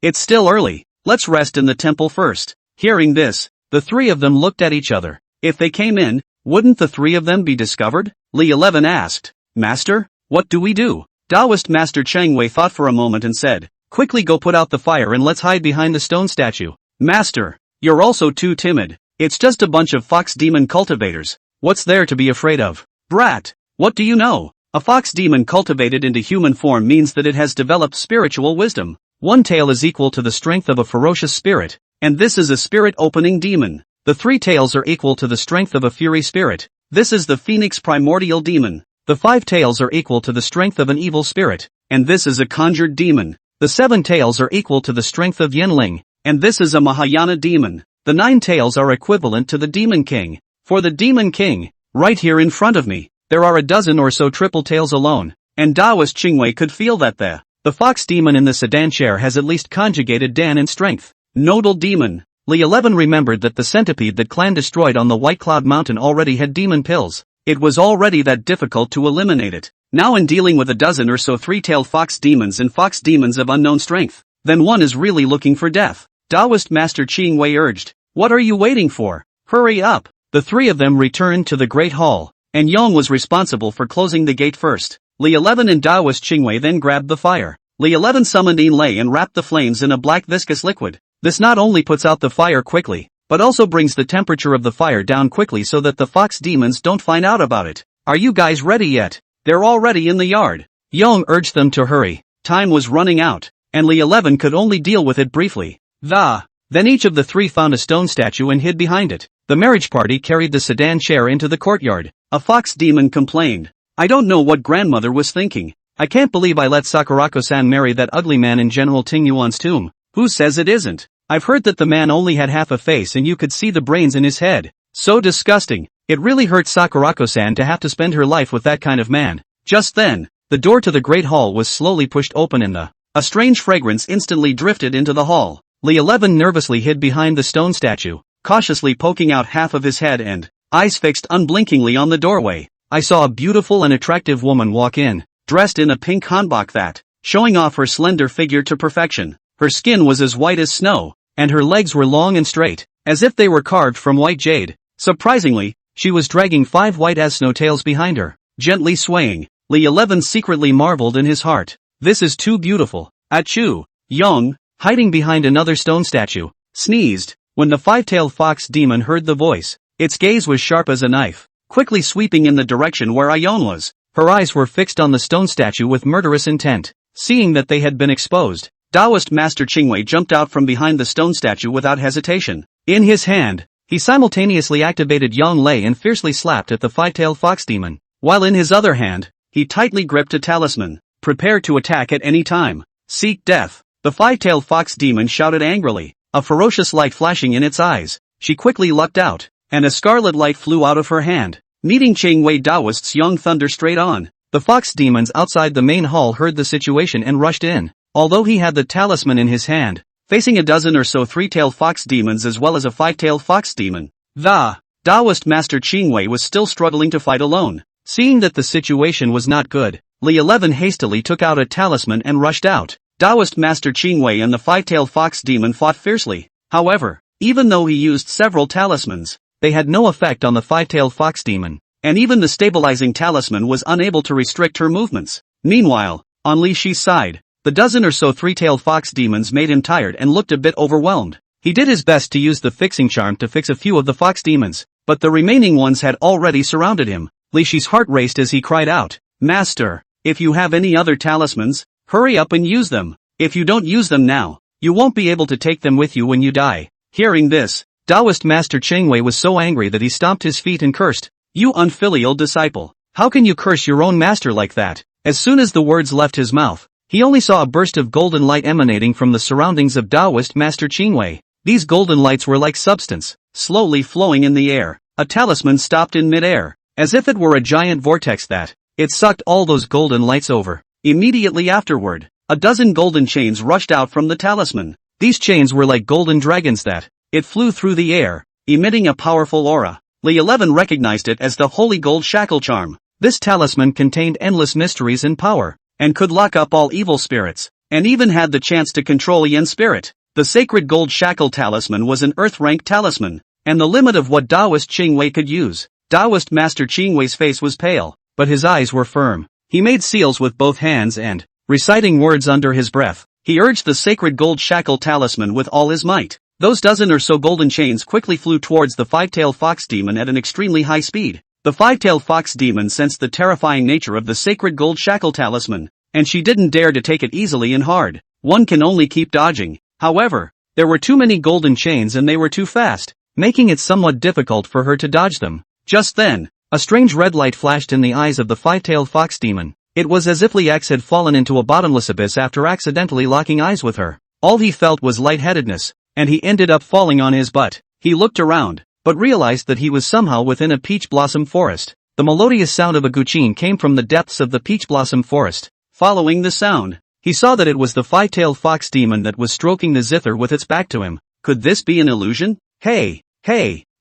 It's still early. Let's rest in the temple first. Hearing this, the three of them looked at each other. If they came in, wouldn't the three of them be discovered? Li 11 asked. Master, what do we do? Taoist Master Chang Wei thought for a moment and said, quickly go put out the fire and let's hide behind the stone statue. Master, you're also too timid. It's just a bunch of fox demon cultivators. What's there to be afraid of? Brat, what do you know? A fox demon cultivated into human form means that it has developed spiritual wisdom. One tail is equal to the strength of a ferocious spirit, and this is a spirit-opening demon. The 3 tails are equal to the strength of a fury spirit. This is the phoenix primordial demon. The 5 tails are equal to the strength of an evil spirit, and this is a conjured demon. The 7 tails are equal to the strength of Yin-Yang, and this is a Mahayana demon. The 9 tails are equivalent to the Demon King. For the Demon King, right here in front of me, there are a dozen or so triple tails alone, and Taoist Qingwei could feel that the fox demon in the sedan chair has at least conjugated Dan in strength. Nodal demon. Li 11 remembered that the centipede that clan destroyed on the White Cloud Mountain already had demon pills. It was already that difficult to eliminate it. Now in dealing with a dozen or so 3-tailed fox demons and fox demons of unknown strength, then one is really looking for death. Taoist Master Qingwei urged. What are you waiting for? Hurry up. The 3 of them returned to the Great Hall, and Yang was responsible for closing the gate first. Li 11 and Taoist Qingwei then grabbed the fire. Li 11 summoned Yin Lei and wrapped the flames in a black viscous liquid. This not only puts out the fire quickly, but also brings the temperature of the fire down quickly so that the fox demons don't find out about it. Are you guys ready yet? They're already in the yard. Yang urged them to hurry. Time was running out, and Li 11 could only deal with it briefly. Then each of the 3 found a stone statue and hid behind it. The marriage party carried the sedan chair into the courtyard. A fox demon complained. I don't know what grandmother was thinking. I can't believe I let Sakurako-san marry that ugly man in General Ting Yuan's tomb. Who says it isn't? I've heard that the man only had half a face and you could see the brains in his head. So disgusting. It really hurts Sakurako-san to have to spend her life with that kind of man. Just then, the door to the Great Hall was slowly pushed open and a strange fragrance instantly drifted into the hall. Li 11 nervously hid behind the stone statue, cautiously poking out half of his head and eyes fixed unblinkingly on the doorway. I saw a beautiful and attractive woman walk in, dressed in a pink hanbok that, showing off her slender figure to perfection. Her skin was as white as snow, and her legs were long and straight, as if they were carved from white jade. Surprisingly, she was dragging 5 white as snow tails behind her, gently swaying. Li 11 secretly marveled in his heart. This is too beautiful. Achoo! Yang, hiding behind another stone statue, sneezed. When the 5-tailed fox demon heard the voice, its gaze was sharp as a knife, quickly sweeping in the direction where Ayon was. Her eyes were fixed on the stone statue with murderous intent. Seeing that they had been exposed, Taoist Master Qingwei jumped out from behind the stone statue without hesitation. In his hand, he simultaneously activated Yang Lei and fiercely slapped at the 5-tailed fox demon, while in his other hand, he tightly gripped a talisman, prepared to attack at any time. Seek death. The 5-tailed fox demon shouted angrily, a ferocious light flashing in its eyes. She quickly lucked out, and a scarlet light flew out of her hand, meeting Qingwei Taoist's young thunder straight on. The fox demons outside the main hall heard the situation and rushed in. Although he had the talisman in his hand, facing a dozen or so 3-tailed fox demons as well as a 5-tailed fox demon, the Taoist Master Qingwei was still struggling to fight alone. Seeing that the situation was not good, Li 11 hastily took out a talisman and rushed out. Taoist Master Qingwei and the 5-tailed fox demon fought fiercely. However, even though he used several talismans, they had no effect on the 5-tailed fox demon, and even the stabilizing talisman was unable to restrict her movements. Meanwhile, on Li Shi's side, the dozen or so 3-tailed fox demons made him tired and looked a bit overwhelmed. He did his best to use the fixing charm to fix a few of the fox demons, but the remaining ones had already surrounded him. Li Shi's heart raced as he cried out, Master, if you have any other talismans, hurry up and use them. If you don't use them now, you won't be able to take them with you when you die. Hearing this, Taoist Master Qingwei was so angry that he stomped his feet and cursed, You unfilial disciple, how can you curse your own master like that? As soon as the words left his mouth, he only saw a burst of golden light emanating from the surroundings of Taoist Master Qingwei. These golden lights were like substance, slowly flowing in the air. A talisman stopped in mid-air, as if it were a giant vortex that, it sucked all those golden lights over. Immediately afterward, a dozen golden chains rushed out from the talisman. These chains were like golden dragons that, it flew through the air, emitting a powerful aura. Li 11 recognized it as the holy gold shackle charm. This talisman contained endless mysteries and power, and could lock up all evil spirits, and even had the chance to control a yin spirit. The sacred gold shackle talisman was an earth-rank talisman, and the limit of what Taoist Qingwei could use. Taoist Master Qingwei's face was pale, but his eyes were firm. He made seals with both hands and, reciting words under his breath, he urged the sacred gold shackle talisman with all his might. Those dozen or so golden chains quickly flew towards the five-tailed fox demon at an extremely high speed. The five-tailed fox demon sensed the terrifying nature of the sacred gold shackle talisman, and she didn't dare to take it easily and hard. One can only keep dodging. However, there were too many golden chains and they were too fast, making it somewhat difficult for her to dodge them. Just then, a strange red light flashed in the eyes of the five-tailed fox demon. It was as if Liax had fallen into a bottomless abyss after accidentally locking eyes with her. All he felt was lightheadedness, and he ended up falling on his butt. He looked around, but realized that he was somehow within a peach blossom forest. The melodious sound of a guqin came from the depths of the peach blossom forest. Following the sound, he saw that it was the five-tailed fox demon that was stroking the zither with its back to him. Could this be an illusion? Hey,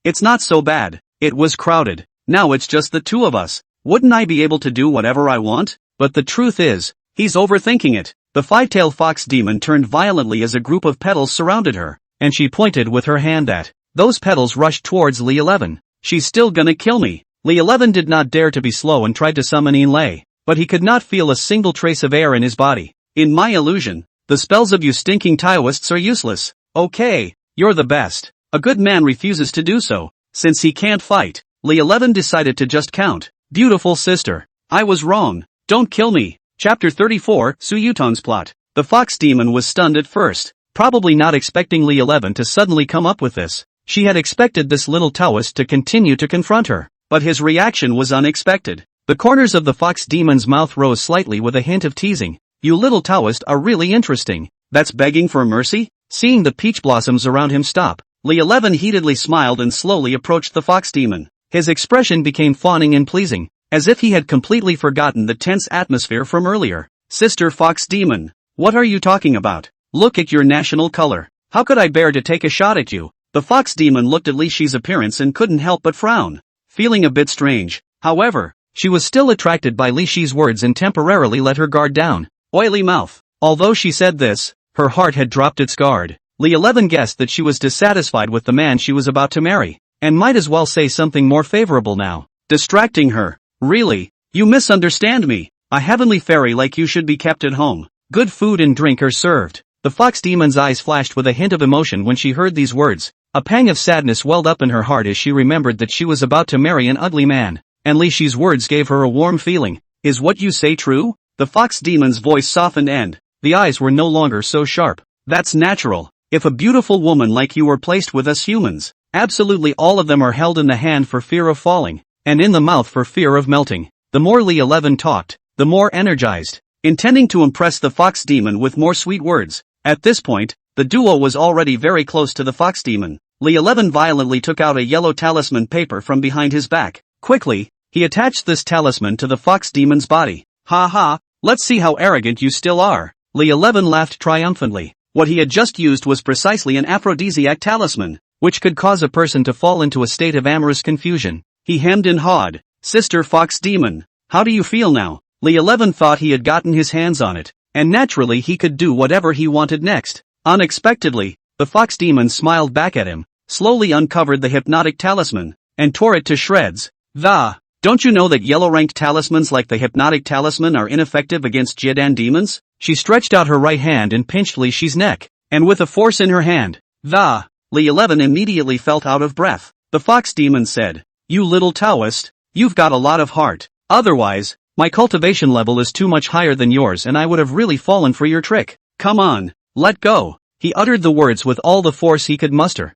it's not so bad. It was crowded. Now it's just the two of us. Wouldn't I be able to do whatever I want? But the truth is, he's overthinking it. The five-tailed fox demon turned violently as a group of petals surrounded her, and she pointed with her hand at those petals rushed towards Li 11. She's still gonna kill me. Li 11 did not dare to be slow and tried to summon Yin Lei, but he could not feel a single trace of air in his body. In my illusion, the spells of you stinking Taoists are useless. Okay, you're the best. A good man refuses to do so. Since he can't fight, Li 11 decided to just count. Beautiful sister. I was wrong. Don't kill me. Chapter 34, Su Yutang's plot. The fox demon was stunned at first, probably not expecting Li 11 to suddenly come up with this. She had expected this little Taoist to continue to confront her, but his reaction was unexpected. The corners of the fox demon's mouth rose slightly with a hint of teasing. You little Taoist are really interesting. That's begging for mercy? Seeing the peach blossoms around him stop, Li 11 heatedly smiled and slowly approached the fox demon. His expression became fawning and pleasing, as if he had completely forgotten the tense atmosphere from earlier. Sister fox demon, what are you talking about? Look at your national color. How could I bear to take a shot at you? The fox demon looked at Li Shi's appearance and couldn't help but frown, feeling a bit strange. However, she was still attracted by Li Shi's words and temporarily let her guard down. Oily mouth. Although she said this, her heart had dropped its guard. Li 11 guessed that she was dissatisfied with the man she was about to marry, and might as well say something more favorable now. Distracting her. Really? You misunderstand me. A heavenly fairy like you should be kept at home. Good food and drink are served. The fox demon's eyes flashed with a hint of emotion when she heard these words. A pang of sadness welled up in her heart as she remembered that she was about to marry an ugly man, and Li Shi's words gave her a warm feeling. Is what you say true? The fox demon's voice softened and the eyes were no longer so sharp. That's natural. If a beautiful woman like you were placed with us humans, absolutely all of them are held in the hand for fear of falling, and in the mouth for fear of melting. The more Li 11 talked, the more energized, intending to impress the fox demon with more sweet words. At this point, the duo was already very close to the fox demon. Li 11 violently took out a yellow talisman paper from behind his back. Quickly, he attached this talisman to the fox demon's body. Ha ha, let's see how arrogant you still are. Li 11 laughed triumphantly. What he had just used was precisely an aphrodisiac talisman, which could cause a person to fall into a state of amorous confusion. He hemmed and hawed. Sister fox demon, how do you feel now? Li 11 thought he had gotten his hands on it, and naturally he could do whatever he wanted next. Unexpectedly, the fox demon smiled back at him, slowly uncovered the hypnotic talisman, and tore it to shreds. Don't you know that yellow-ranked talismans like the hypnotic talisman are ineffective against Jiedan demons? She stretched out her right hand and pinched Li Shi's neck, and with a force in her hand, Li 11 immediately felt out of breath. The fox demon said, You little Taoist, you've got a lot of heart. Otherwise, my cultivation level is too much higher than yours and I would have really fallen for your trick. Come on, let go. He uttered the words with all the force he could muster.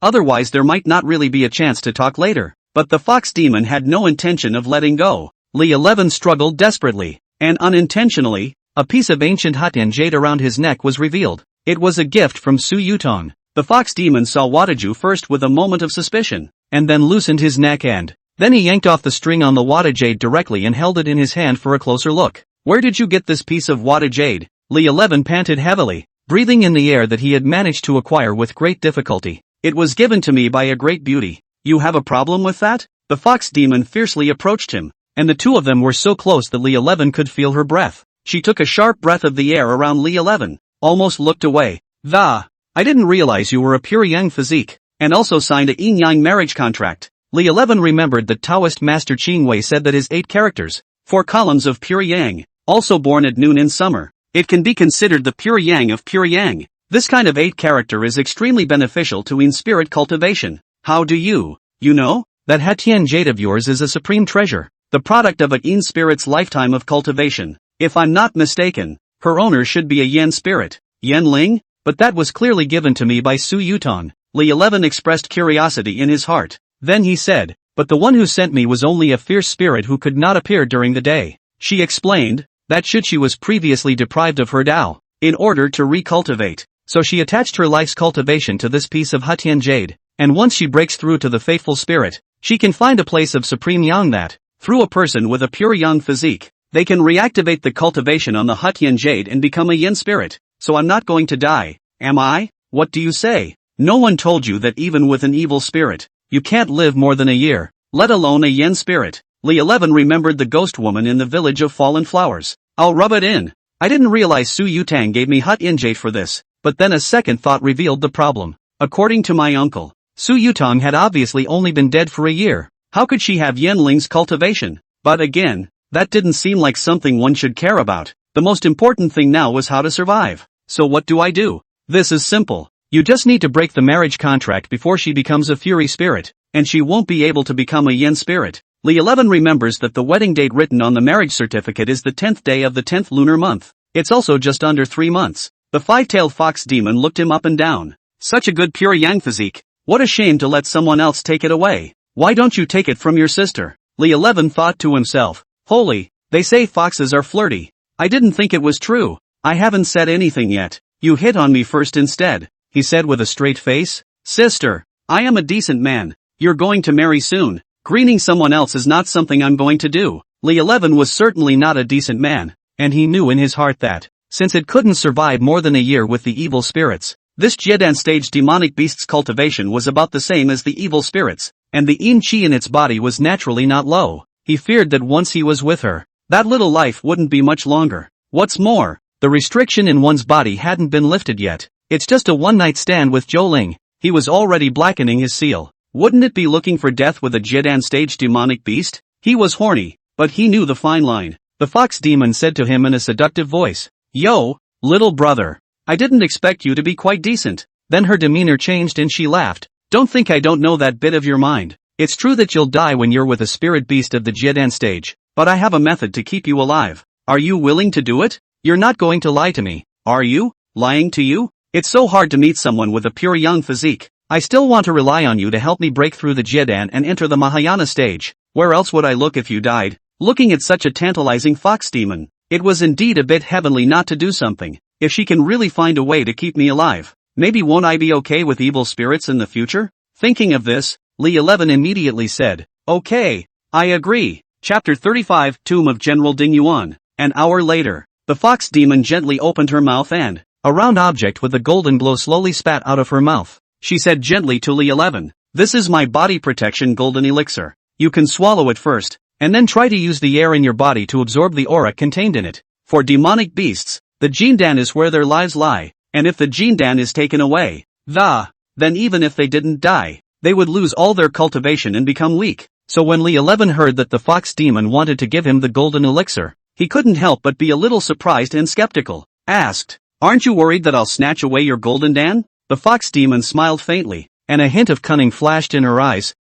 Otherwise there might not really be a chance to talk later. But the fox demon had no intention of letting go. Li 11 struggled desperately, and unintentionally, a piece of ancient Hutin jade around his neck was revealed. It was a gift from Su Yutang. The fox demon saw Wataju first with a moment of suspicion, and then loosened his neck and then he yanked off the string on the Wada jade directly and held it in his hand for a closer look. Where did you get this piece of Wada jade? Li 11 panted heavily, breathing in the air that he had managed to acquire with great difficulty. It was given to me by a great beauty. You have a problem with that? The fox demon fiercely approached him. and the two of them were so close that Li 11 could feel her breath. She took a sharp breath of the air around Li 11, almost looked away. I didn't realize you were a pure Yang physique, and also signed a Yin-Yang marriage contract. Li 11 remembered that Taoist master Qing Wei said that his 8 characters, 4 columns of pure Yang, also born at noon in summer, it can be considered the pure Yang of pure Yang. This kind of 8 character is extremely beneficial to Yin spirit cultivation. How do you know? That Hatian jade of yours is a supreme treasure, the product of a Yin spirit's lifetime of cultivation. If I'm not mistaken, her owner should be a Yen spirit. Yen Ling? But that was clearly given to me by Su Yutang. Li 11 expressed curiosity in his heart. Then he said, but the one who sent me was only a fierce spirit who could not appear during the day. She explained, that she was previously deprived of her Tao, in order to recultivate. So she attached her life's cultivation to this piece of Hatian jade, and once she breaks through to the faithful spirit, she can find a place of supreme Yang that, through a person with a pure Yang physique, they can reactivate the cultivation on the Hatian jade and become a Yin spirit. So I'm not going to die, am I? What do you say? No one told you that even with an evil spirit, you can't live more than a year, let alone a Yen spirit. Li 11 remembered the ghost woman in the village of fallen flowers. I'll rub it in. I didn't realize Su Yutang gave me Hatian jade for this, but then a second thought revealed the problem. According to my uncle, Su Yutang had obviously only been dead for a year. How could she have Yen Ling's cultivation? But again, that didn't seem like something one should care about. The most important thing now was how to survive. So what do I do? This is simple. You just need to break the marriage contract before she becomes a fury spirit, and she won't be able to become a Yen spirit. Li 11 remembers that the wedding date written on the marriage certificate is the 10th day of the 10th lunar month. It's also just under 3 months. The 5-tailed fox demon looked him up and down. Such a good pure Yang physique. What a shame to let someone else take it away. Why don't you take it from your sister? Li 11 thought to himself. Holy, they say foxes are flirty. I didn't think it was true. I haven't said anything yet. You hit on me first instead, he said with a straight face. Sister, I am a decent man. You're going to marry soon. Greening someone else is not something I'm going to do. Li 11 was certainly not a decent man, and he knew in his heart that, since it couldn't survive more than a year with the evil spirits, this Jedan stage demonic beast's cultivation was about the same as the evil spirits, and the Yin Qi in its body was naturally not low. He feared that once he was with her, that little life wouldn't be much longer. What's more, the restriction in one's body hadn't been lifted yet. It's just a one-night stand with Zhou Ling. He was already blackening his seal. Wouldn't it be looking for death with a Jedan stage demonic beast? He was horny, but he knew the fine line. The fox demon said to him in a seductive voice, Yo, little brother. I didn't expect you to be quite decent. Then her demeanor changed and she laughed. Don't think I don't know that bit of your mind. It's true that you'll die when you're with a spirit beast of the Jedan stage, but I have a method to keep you alive. Are you willing to do it? You're not going to lie to me, are you? Lying to you? It's so hard to meet someone with a pure young physique. I still want to rely on you to help me break through the Jedan and enter the Mahayana stage. Where else would I look if you died? Looking at such a tantalizing fox demon, it was indeed a bit heavenly not to do something. If she can really find a way to keep me alive, maybe won't I be okay with evil spirits in the future? Thinking of this, Li 11 immediately said, Okay, I agree. Chapter 35 Tomb of General Ding Yuan. An hour later, the fox demon gently opened her mouth and, a round object with a golden glow slowly spat out of her mouth. She said gently to Li 11, This is my body protection golden elixir. You can swallow it first, and then try to use the air in your body to absorb the aura contained in it. For demonic beasts, the Jindan is where their lives lie, and if the Jindan is taken away, then even if they didn't die, they would lose all their cultivation and become weak. So when Li 11 heard that the fox demon wanted to give him the golden elixir, he couldn't help but be a little surprised and skeptical. Asked, Aren't you worried that I'll snatch away your golden dan? The fox demon smiled faintly, and a hint of cunning flashed in her eyes.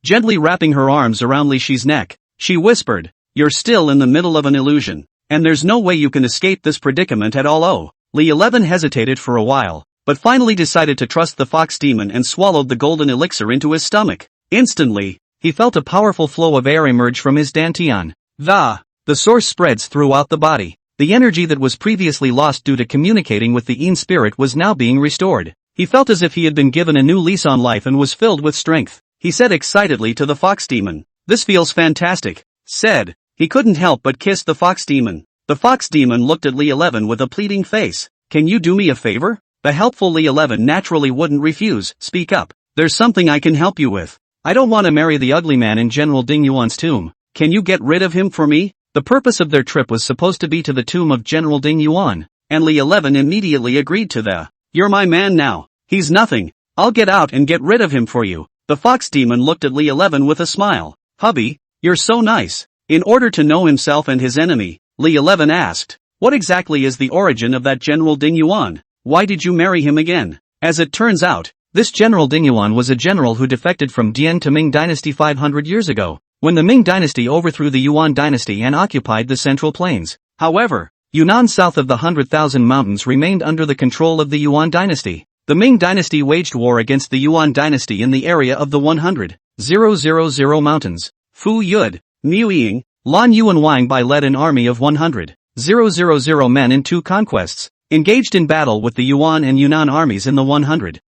Gently wrapping her arms around Li Shi's neck, she whispered, You're still in the middle of an illusion, and there's no way you can escape this predicament at all. Li 11 hesitated for a while, but finally decided to trust the fox demon and swallowed the golden elixir into his stomach. Instantly, he felt a powerful flow of air emerge from his dantian. The source spreads throughout the body. The energy that was previously lost due to communicating with the Yin spirit was now being restored. He felt as if he had been given a new lease on life and was filled with strength. He said excitedly to the fox demon, This feels fantastic. Said, he couldn't help but kiss the fox demon. The fox demon looked at Li 11 with a pleading face. Can you do me a favor? The helpful Li 11 naturally wouldn't refuse. Speak up. There's something I can help you with. I don't want to marry the ugly man in General Ding Yuan's tomb. can you get rid of him for me? The purpose of their trip was supposed to be to the tomb of General Ding Yuan, and Li 11 immediately agreed to the, "You're my man now. He's nothing. I'll get out and get rid of him for you." The fox demon looked at Li 11 with a smile. "Hubby, you're so nice." In order to know himself and his enemy, Li 11 asked, "What exactly is the origin of that General Ding Yuan? Why did you marry him again?" As it turns out, this General Ding Yuan was a general who defected from Dian to Ming dynasty 500 years ago, when the Ming dynasty overthrew the Yuan dynasty and occupied the Central Plains. However, Yunnan south of the 100,000 mountains remained under the control of the Yuan dynasty. The Ming dynasty waged war against the Yuan dynasty in the area of the 100,000 mountains. Fu Yud, Miu Ying, Lan Yuan Wang Bai led an army of 100,000 men in 2 conquests, engaged in battle with the Yuan and Yunnan armies in the 100,000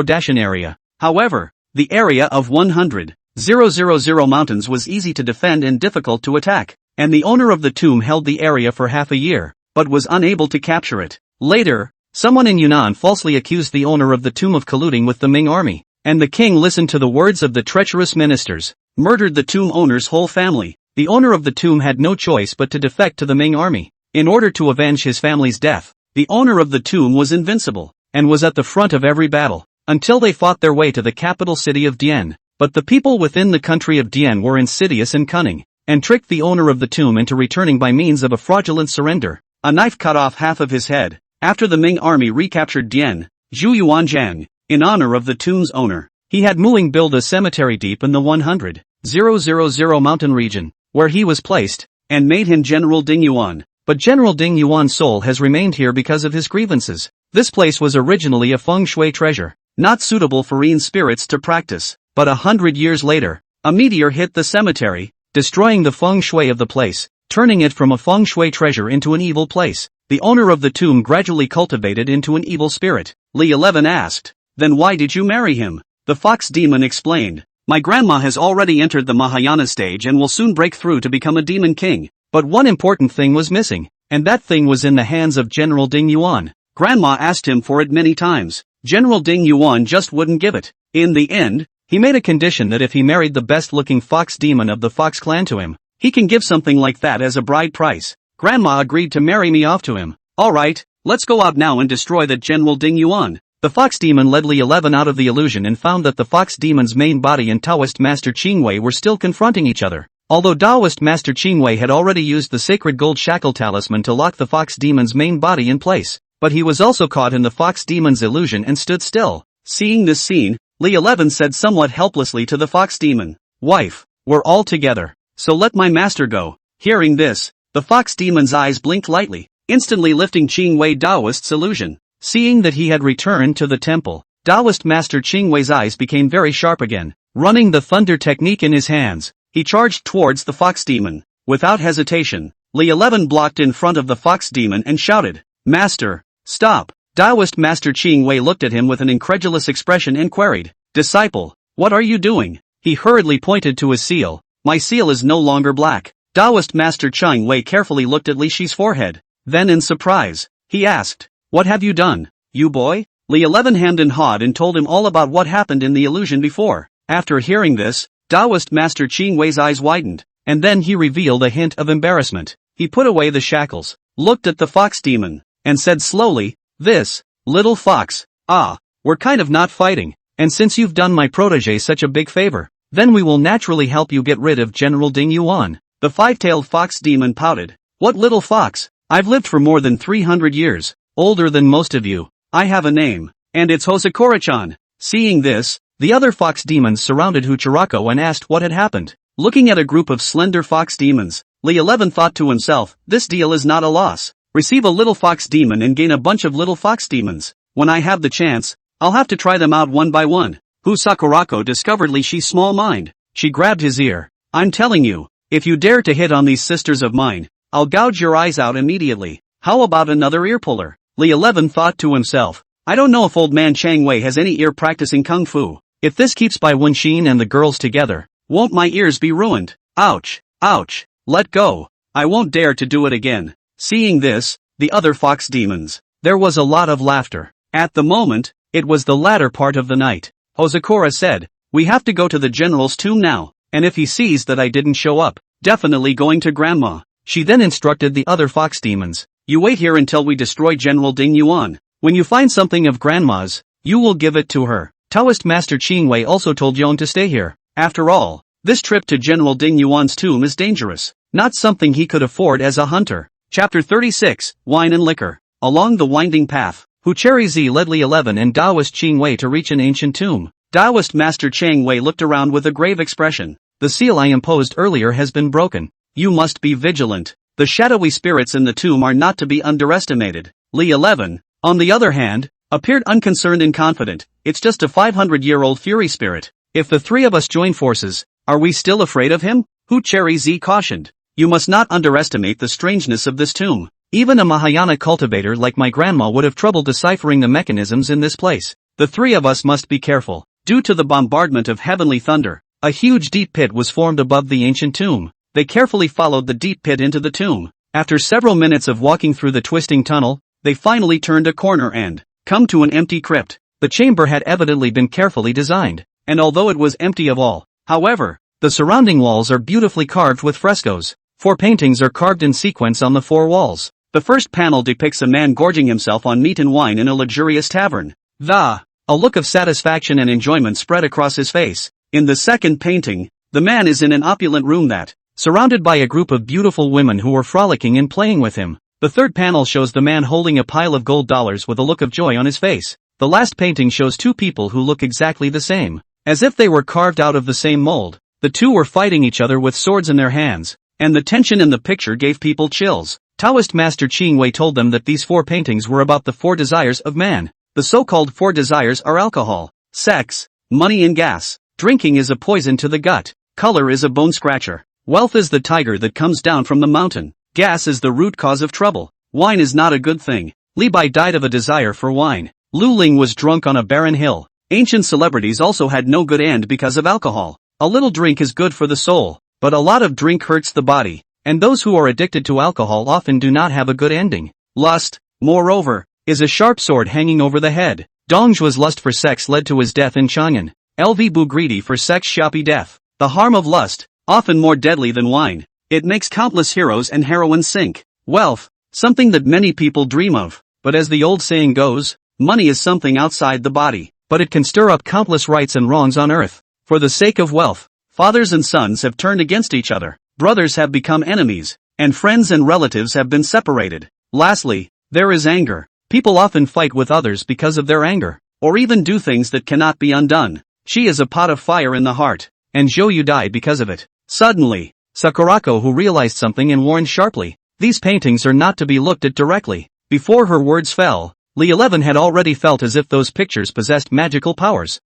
Dashan area. However, the area of 100,000 mountains was easy to defend and difficult to attack, and the owner of the tomb held the area for half a year, but was unable to capture it. Later, someone in Yunnan falsely accused the owner of the tomb of colluding with the Ming army, and the king listened to the words of the treacherous ministers, murdered the tomb owner's whole family. The owner of the tomb had no choice but to defect to the Ming army. In order to avenge his family's death, the owner of the tomb was invincible, and was at the front of every battle, until they fought their way to the capital city of Dian. But the people within the country of Dian were insidious and cunning, and tricked the owner of the tomb into returning by means of a fraudulent surrender. A knife cut off half of his head. After the Ming army recaptured Dian, Zhu Yuanzhang, in honor of the tomb's owner, he had Muing build a cemetery deep in the 100,000 mountain region, where he was placed, and made him General Ding Yuan. But General Ding Yuan's soul has remained here because of his grievances. This place was originally a feng shui treasure, not suitable for Yin spirits to practice. But 100 years later, a meteor hit the cemetery, destroying the feng shui of the place, turning it from a feng shui treasure into an evil place. The owner of the tomb gradually cultivated into an evil spirit. Li 11 asked, "Then why did you marry him?" The fox demon explained, "My grandma has already entered the Mahayana stage and will soon break through to become a demon king. But one important thing was missing, and that thing was in the hands of General Ding Yuan. Grandma asked him for it many times. General Ding Yuan just wouldn't give it. In the end, he made a condition that if he married the best-looking fox demon of the Fox clan to him, he can give something like that as a bride price. Grandma agreed to marry me off to him. Alright, let's go out now and destroy that General Ding Yuan." The fox demon led Li 11 out of the illusion and found that the fox demon's main body and Taoist master Qingwei were still confronting each other. Although Taoist master Qingwei had already used the sacred gold shackle talisman to lock the fox demon's main body in place, but he was also caught in the fox demon's illusion and stood still. Seeing this scene, Li 11 said somewhat helplessly to the fox demon, "Wife, we're all together, so let my master go." Hearing this, the fox demon's eyes blinked lightly, instantly lifting Qingwei Taoist's illusion. Seeing that he had returned to the temple, Taoist master Qingwei's eyes became very sharp again. Running the thunder technique in his hands, he charged towards the fox demon. Without hesitation, Li 11 blocked in front of the fox demon and shouted, "Master, stop." Taoist master Qingwei looked at him with an incredulous expression and queried, "Disciple, what are you doing?" He hurriedly pointed to his seal. "My seal is no longer black." Taoist master Qingwei carefully looked at Li Shi's forehead. Then in surprise, he asked, "What have you done, you boy?" Li 11 hemmed and hawed and told him all about what happened in the illusion before. After hearing this, Taoist master Qingwei's eyes widened, and then he revealed a hint of embarrassment. He put away the shackles, looked at the fox demon, and said slowly, "This, little fox, we're kind of not fighting, and since you've done my protege such a big favor, then we will naturally help you get rid of General Ding Yuan." The five-tailed fox demon pouted, "What little fox? I've lived for more than 300 years, older than most of you. I have a name, and it's Hosakura-chan." Seeing this, the other fox demons surrounded Huchurako and asked what had happened. Looking at a group of slender fox demons, Li 11 thought to himself, "This deal is not a loss. Receive a little fox demon and gain a bunch of little fox demons. When I have the chance, I'll have to try them out one by one." Husakurako discovered Li Shi's small mind. She grabbed his ear. "I'm telling you, if you dare to hit on these sisters of mine, I'll gouge your eyes out immediately. How about another ear puller?" Li 11 thought to himself, "I don't know if old man Chang Wei has any ear practicing kung fu. If this keeps by Wenxin and the girls together, won't my ears be ruined? Ouch, ouch, let go. I won't dare to do it again." Seeing this, the other fox demons, there was a lot of laughter. At the moment, it was the latter part of the night. Hosakura said, "We have to go to the general's tomb now, and if he sees that I didn't show up, definitely going to grandma. She then instructed the other fox demons. You wait here until we destroy General Ding Yuan. When you find something of grandma's, you will give it to her. Taoist Master Qingwei also told Yong to stay here. After all, this trip to General Ding Yuan's tomb is dangerous, not something he could afford as a hunter. Chapter 36, Wine and Liquor. Along the winding path, Hu Cherry Z led Li 11 and Taoist Qingwei to reach an ancient tomb. Taoist Master Chang Wei looked around with a grave expression. The seal I imposed earlier has been broken. You must be vigilant. The shadowy spirits in the tomb are not to be underestimated. Li 11, on the other hand, appeared unconcerned and confident. It's just a 500-year-old fury spirit. If the three of us join forces, are we still afraid of him? Hu Cherry Z cautioned. You must not underestimate the strangeness of this tomb. Even a Mahayana cultivator like my grandma would have trouble deciphering the mechanisms in this place. The three of us must be careful. Due to the bombardment of heavenly thunder, a huge deep pit was formed above the ancient tomb. They carefully followed the deep pit into the tomb. After several minutes of walking through the twisting tunnel, they finally turned a corner and come to an empty crypt. The chamber had evidently been carefully designed, and although it was empty of all, however, the surrounding walls are beautifully carved with frescoes. 4 paintings are carved in sequence on the 4 walls. The first panel depicts a man gorging himself on meat and wine in a luxurious tavern. A look of satisfaction and enjoyment spread across his face. In the second painting, the man is in an opulent room surrounded by a group of beautiful women who were frolicking and playing with him. The third panel shows the man holding a pile of gold dollars with a look of joy on his face. The last painting shows 2 people who look exactly the same, as if they were carved out of the same mold. The 2 were fighting each other with swords in their hands, and the tension in the picture gave people chills. Taoist Master Qingwei told them that these 4 paintings were about the 4 desires of man. The so-called 4 desires are alcohol, sex, money and gas. Drinking is a poison to the gut. Color is a bone scratcher. Wealth is the tiger that comes down from the mountain. Gas is the root cause of trouble. Wine is not a good thing. Li Bai died of a desire for wine. Lu Ling was drunk on a barren hill. Ancient celebrities also had no good end because of alcohol. A little drink is good for the soul, but a lot of drink hurts the body, and those who are addicted to alcohol often do not have a good ending. Lust, moreover, is a sharp sword hanging over the head. Dongzhua's lust for sex led to his death in Chang'an. LV Bu greedy for sex shoppy death. The harm of lust, often more deadly than wine. It makes countless heroes and heroines sink. Wealth, something that many people dream of, but as the old saying goes, money is something outside the body, but it can stir up countless rights and wrongs on earth. For the sake of wealth, fathers and sons have turned against each other, brothers have become enemies, and friends and relatives have been separated. Lastly, there is anger. People often fight with others because of their anger, or even do things that cannot be undone. She is a pot of fire in the heart, and Zhou Yu died because of it. Suddenly, Sakurako who realized something and warned sharply, these paintings are not to be looked at directly. Before her words fell, Li 11 had already felt as if those pictures possessed magical powers.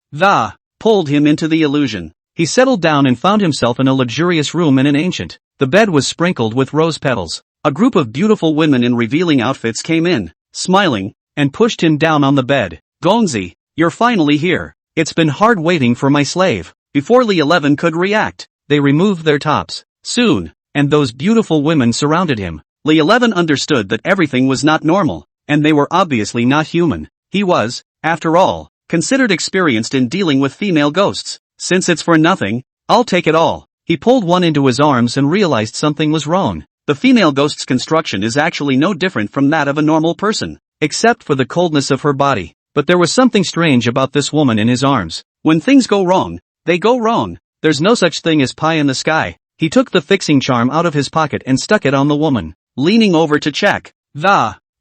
Pulled him into the illusion. He settled down and found himself in a luxurious room in an ancient. The bed was sprinkled with rose petals. A group of beautiful women in revealing outfits came in, smiling, and pushed him down on the bed. Gongzi, you're finally here. It's been hard waiting for my slave. Before Li 11 could react, they removed their tops. Soon, and those beautiful women surrounded him. Li 11 understood that everything was not normal, and they were obviously not human. He was, after all, considered experienced in dealing with female ghosts. Since it's for nothing, I'll take it all. He pulled one into his arms and realized something was wrong. The female ghost's construction is actually no different from that of a normal person, except for the coldness of her body. But there was something strange about this woman in his arms. When things go wrong, they go wrong. There's no such thing as pie in the sky. He took the fixing charm out of his pocket and stuck it on the woman, leaning over to check.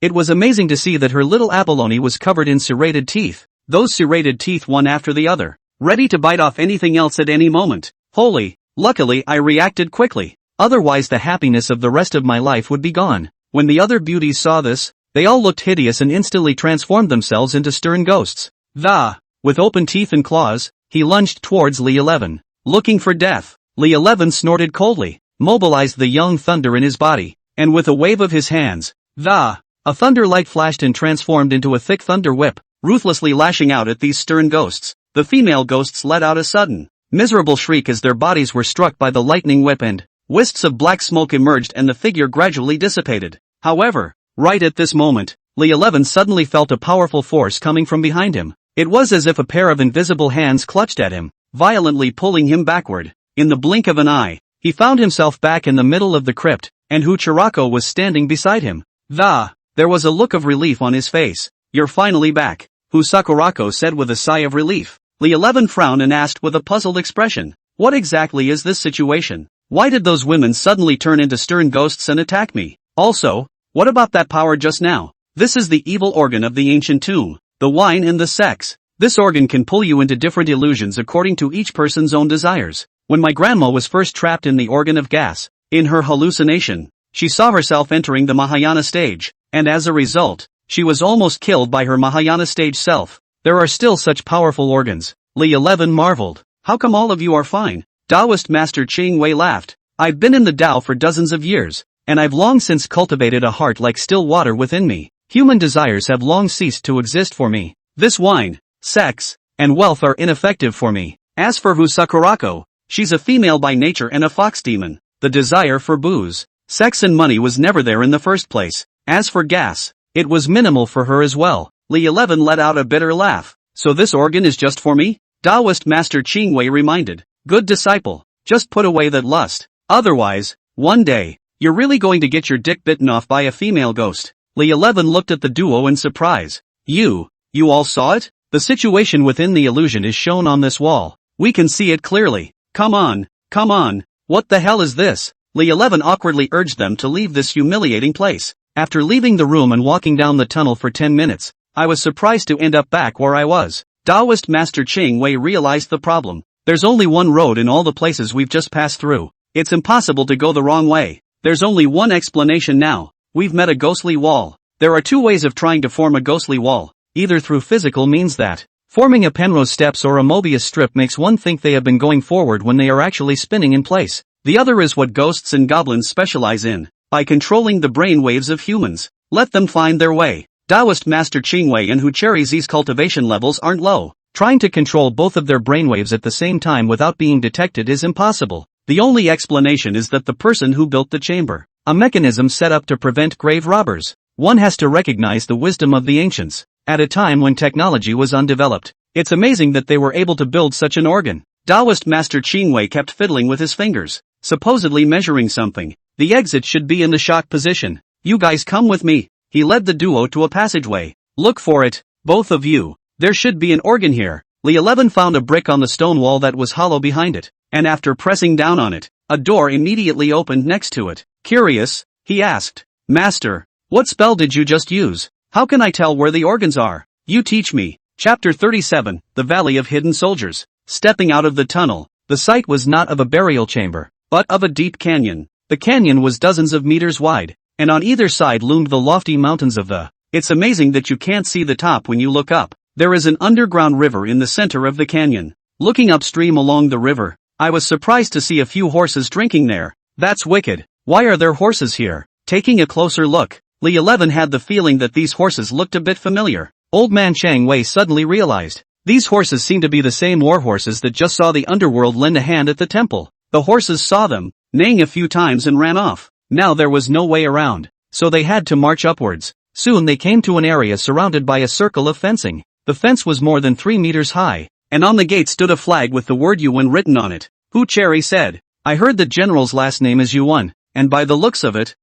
It was amazing to see that her little abalone was covered in serrated teeth. Those serrated teeth one after the other, ready to bite off anything else at any moment. Luckily I reacted quickly. Otherwise the happiness of the rest of my life would be gone. When the other beauties saw this, they all looked hideous and instantly transformed themselves into stern ghosts. With open teeth and claws, he lunged towards Li 11, looking for death. Li 11 snorted coldly, mobilized the young thunder in his body, and with a wave of his hands, a thunder light flashed and transformed into a thick thunder whip, ruthlessly lashing out at these stern ghosts. The female ghosts let out a sudden, miserable shriek as their bodies were struck by the lightning whip and wisps of black smoke emerged and the figure gradually dissipated. However, right at this moment, Li 11 suddenly felt a powerful force coming from behind him. It was as if a pair of invisible hands clutched at him, violently pulling him backward. In the blink of an eye, he found himself back in the middle of the crypt, and Huchurako was standing beside him. There was a look of relief on his face. "You're finally back," Husakurako said with a sigh of relief. Li 11 frowned and asked with a puzzled expression, "What exactly is this situation? Why did those women suddenly turn into stern ghosts and attack me? Also, what about that power just now? This is the evil organ of the ancient tomb, the wine and the sex. This organ can pull you into different illusions according to each person's own desires. When my grandma was first trapped in the organ of gas, in her hallucination, she saw herself entering the Mahayana stage, and as a result, she was almost killed by her Mahayana stage self. There are still such powerful organs." Li 11 marveled. "How come all of you are fine?" Taoist Master Ching Wei laughed. "I've been in the Tao for dozens of years, and I've long since cultivated a heart like still water within me. Human desires have long ceased to exist for me. This wine, sex, and wealth are ineffective for me. As for Husakurako, she's a female by nature and a fox demon. The desire for booze, sex and money was never there in the first place. As for gas, it was minimal for her as well." Li 11 let out a bitter laugh. "So this organ is just for me?" Taoist Master Ching Wei reminded. "Good disciple, just put away that lust. Otherwise, one day, you're really going to get your dick bitten off by a female ghost." Li 11 looked at the duo in surprise. You all saw it? The situation within the illusion is shown on this wall. We can see it clearly. Come on. What the hell is this?" Li 11 awkwardly urged them to leave this humiliating place. "After leaving the room and walking down the tunnel for 10 minutes, I was surprised to end up back where I was." Taoist Master Ching Wei realized the problem. "There's only one road in all the places we've just passed through. It's impossible to go the wrong way. There's only one explanation now. We've met a ghostly wall. There are two ways of trying to form a ghostly wall. Either through physical means that forming a Penrose steps or a Mobius strip makes one think they have been going forward when they are actually spinning in place. The other is what ghosts and goblins specialize in, by controlling the brain waves of humans. Let them find their way." Taoist Master Ching Wei and Hucheri's cultivation levels aren't low. Trying to control both of their brainwaves at the same time without being detected is impossible. The only explanation is that the person who built the chamber, a mechanism set up to prevent grave robbers. One has to recognize the wisdom of the ancients. At a time when technology was undeveloped, it's amazing that they were able to build such an organ. Taoist Master Ching Wei kept fiddling with his fingers, supposedly measuring something. "The exit should be in the shock position. You guys come with me." He led the duo to a passageway. "Look for it, both of you. There should be an organ here." Li 11 found a brick on the stone wall that was hollow behind it, and after pressing down on it, a door immediately opened next to it. Curious, he asked, "Master, what spell did you just use? How can I tell where the organs are? You teach me." Chapter 37, The Valley of Hidden Soldiers. Stepping out of the tunnel, the site was not of a burial chamber, but of a deep canyon. The canyon was dozens of meters wide, and on either side loomed the lofty mountains of the. It's amazing that you can't see the top when you look up. There is an underground river in the center of the canyon. Looking upstream along the river, I was surprised to see a few horses drinking there. That's wicked. Why are there horses here? Taking a closer look, Li 11 had the feeling that these horses looked a bit familiar. Old man Chang Wei suddenly realized. These horses seemed to be the same war horses that just saw the underworld lend a hand at the temple. The horses saw them, neighing a few times and ran off. Now there was no way around, so they had to march upwards. Soon they came to an area surrounded by a circle of fencing. The fence was more than 3 meters high, and on the gate stood a flag with the word Yuan written on it. Hu Cherry said, "I heard the general's last name is Yuan, and by the looks of it,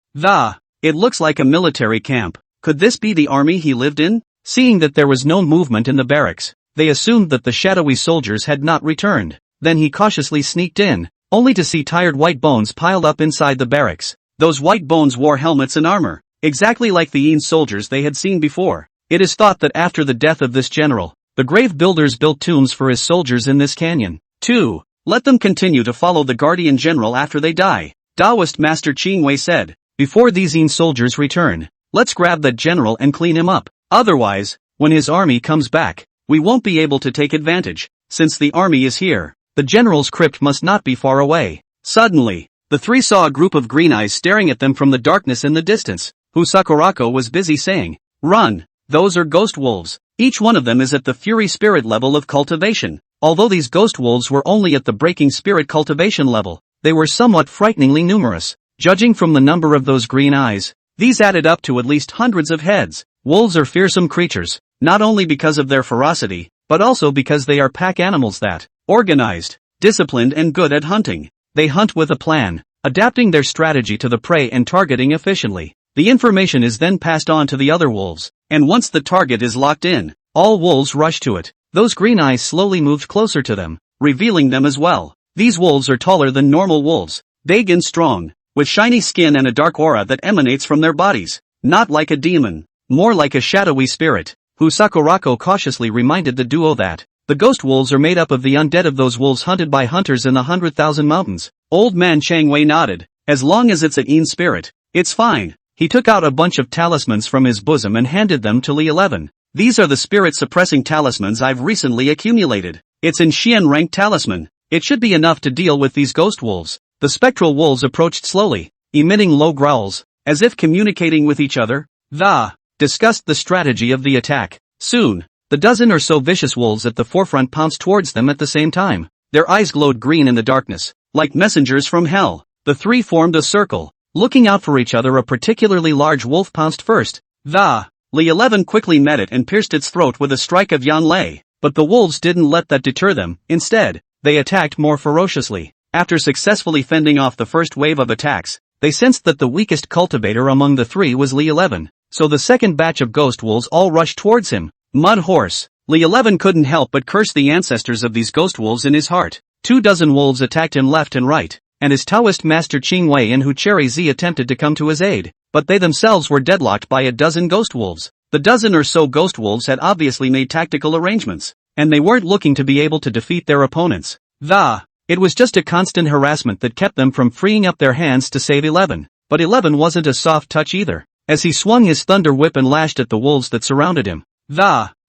it looks like a military camp. Could this be the army he lived in?" Seeing that there was no movement in the barracks, they assumed that the shadowy soldiers had not returned. Then he cautiously sneaked in, only to see tired white bones piled up inside the barracks. Those white bones wore helmets and armor, exactly like the Yin soldiers they had seen before. It is thought that after the death of this general, the grave builders built tombs for his soldiers in this canyon. 2. Let them continue to follow the guardian general after they die. Taoist Master Ching Wei said, "Before these Yin soldiers return, let's grab that general and clean him up. Otherwise, when his army comes back, we won't be able to take advantage. Since the army is here, the general's crypt must not be far away." Suddenly, the three saw a group of green eyes staring at them from the darkness in the distance. Husakurako was busy saying, "Run, those are ghost wolves. Each one of them is at the fury spirit level of cultivation." Although these ghost wolves were only at the breaking spirit cultivation level, they were somewhat frighteningly numerous. Judging from the number of those green eyes, these added up to at least hundreds of heads. Wolves are fearsome creatures, not only because of their ferocity, but also because they are pack animals that, organized, disciplined and good at hunting. They hunt with a plan, adapting their strategy to the prey and targeting efficiently. The information is then passed on to the other wolves, and once the target is locked in, all wolves rush to it. Those green eyes slowly moved closer to them, revealing them as well. These wolves are taller than normal wolves, big and strong, with shiny skin and a dark aura that emanates from their bodies. Not like a demon, more like a shadowy spirit. Sakurako cautiously reminded the duo that the ghost wolves are made up of the undead of those wolves hunted by hunters in the 100,000 mountains. Old man Chang Wei nodded. As long as it's a Yin spirit, it's fine. He took out a bunch of talismans from his bosom and handed them to Li 11. These are the spirit-suppressing talismans I've recently accumulated. It's an Xian rank talisman. It should be enough to deal with these ghost wolves. The spectral wolves approached slowly, emitting low growls, as if communicating with each other. Discussed the strategy of the attack. Soon, the dozen or so vicious wolves at the forefront pounced towards them at the same time. Their eyes glowed green in the darkness, like messengers from hell. The three formed a circle, looking out for each other. A particularly large wolf pounced first. Li 11 quickly met it and pierced its throat with a strike of Yan Lei. But the wolves didn't let that deter them. Instead, they attacked more ferociously. After successfully fending off the first wave of attacks, they sensed that the weakest cultivator among the three was Li 11. So the second batch of ghost wolves all rushed towards him. Mud horse. Li 11 couldn't help but curse the ancestors of these ghost wolves in his heart. 24 wolves attacked him left and right, and his Taoist master Qing Wei and Hu Cherry Z attempted to come to his aid, but they themselves were deadlocked by a dozen ghost wolves. The dozen or so ghost wolves had obviously made tactical arrangements, and they weren't looking to be able to defeat their opponents. It was just a constant harassment that kept them from freeing up their hands to save 11. But 11 wasn't a soft touch either, as he swung his thunder whip and lashed at the wolves that surrounded him.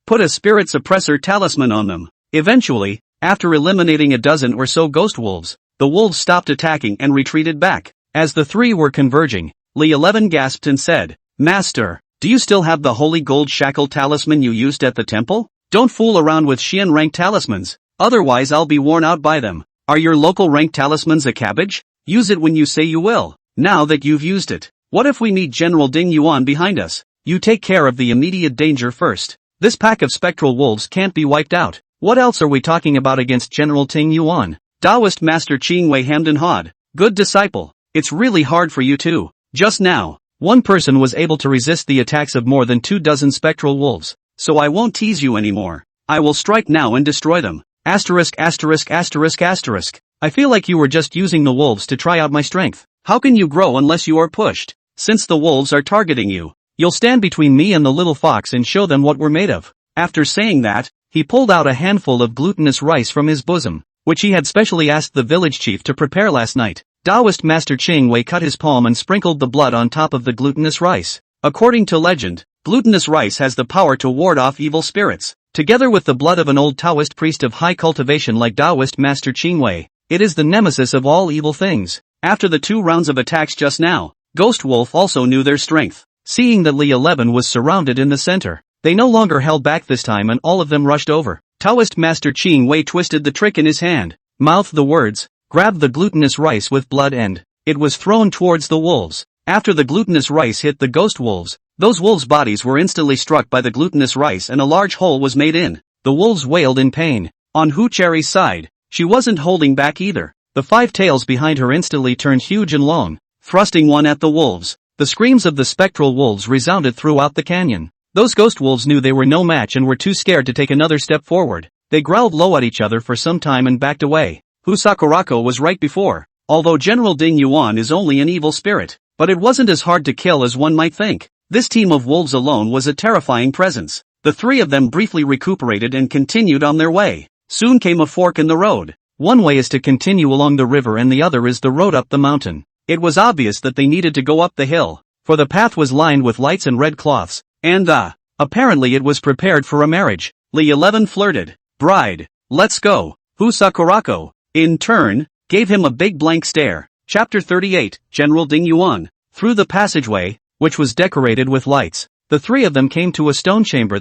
Put a spirit suppressor talisman on them. Eventually, after eliminating a dozen or so ghost wolves, the wolves stopped attacking and retreated back. As the three were converging, Li 11 gasped and said, "Master, do you still have the holy gold shackle talisman you used at the temple? Don't fool around with Xian rank talismans, otherwise I'll be worn out by them. Are your local rank talismans a cabbage? Use it when you say you will. Now that you've used it, what if we meet General Ding Yuan behind us? You take care of the immediate danger first. This pack of spectral wolves can't be wiped out. What else are we talking about against General Ding Yuan?" Taoist Master Qing Wei hemmed and hawed. "Good disciple, it's really hard for you too. Just now, one person was able to resist the attacks of more than 24 spectral wolves, so I won't tease you anymore. I will strike now and destroy them. I feel like you were just using the wolves to try out my strength. How can you grow unless you are pushed? Since the wolves are targeting you, you'll stand between me and the little fox and show them what we're made of." After saying that, he pulled out a handful of glutinous rice from his bosom, which he had specially asked the village chief to prepare last night. Taoist Master Qing Wei cut his palm and sprinkled the blood on top of the glutinous rice. According to legend, glutinous rice has the power to ward off evil spirits. Together with the blood of an old Taoist priest of high cultivation like Taoist Master Qing Wei, it is the nemesis of all evil things. After the 2 rounds of attacks just now, Ghost Wolf also knew their strength. Seeing that Li 11 was surrounded in the center, they no longer held back this time and all of them rushed over. Taoist Master Qing Wei twisted the trick in his hand, mouthed the words, grabbed the glutinous rice with blood and it was thrown towards the wolves. After the glutinous rice hit the ghost wolves, those wolves' bodies were instantly struck by the glutinous rice and a large hole was made in. The wolves wailed in pain. On Hu Cherry's side, she wasn't holding back either. The 5 tails behind her instantly turned huge and long, thrusting one at the wolves. The screams of the spectral wolves resounded throughout the canyon. Those ghost wolves knew they were no match and were too scared to take another step forward. They growled low at each other for some time and backed away. Sakurako was right before. Although General Ding Yuan is only an evil spirit, but it wasn't as hard to kill as one might think. This team of wolves alone was a terrifying presence. The 3 of them briefly recuperated and continued on their way. Soon came a fork in the road. One way is to continue along the river and the other is the road up the mountain. It was obvious that they needed to go up the hill, for the path was lined with lights and red cloths, and apparently it was prepared for a marriage. Li 11 flirted. "Bride, let's go." Sakurako, in turn, gave him a big blank stare. Chapter 38, General Ding Yuan. Through the passageway, which was decorated with lights, the 3 of them came to a stone chamber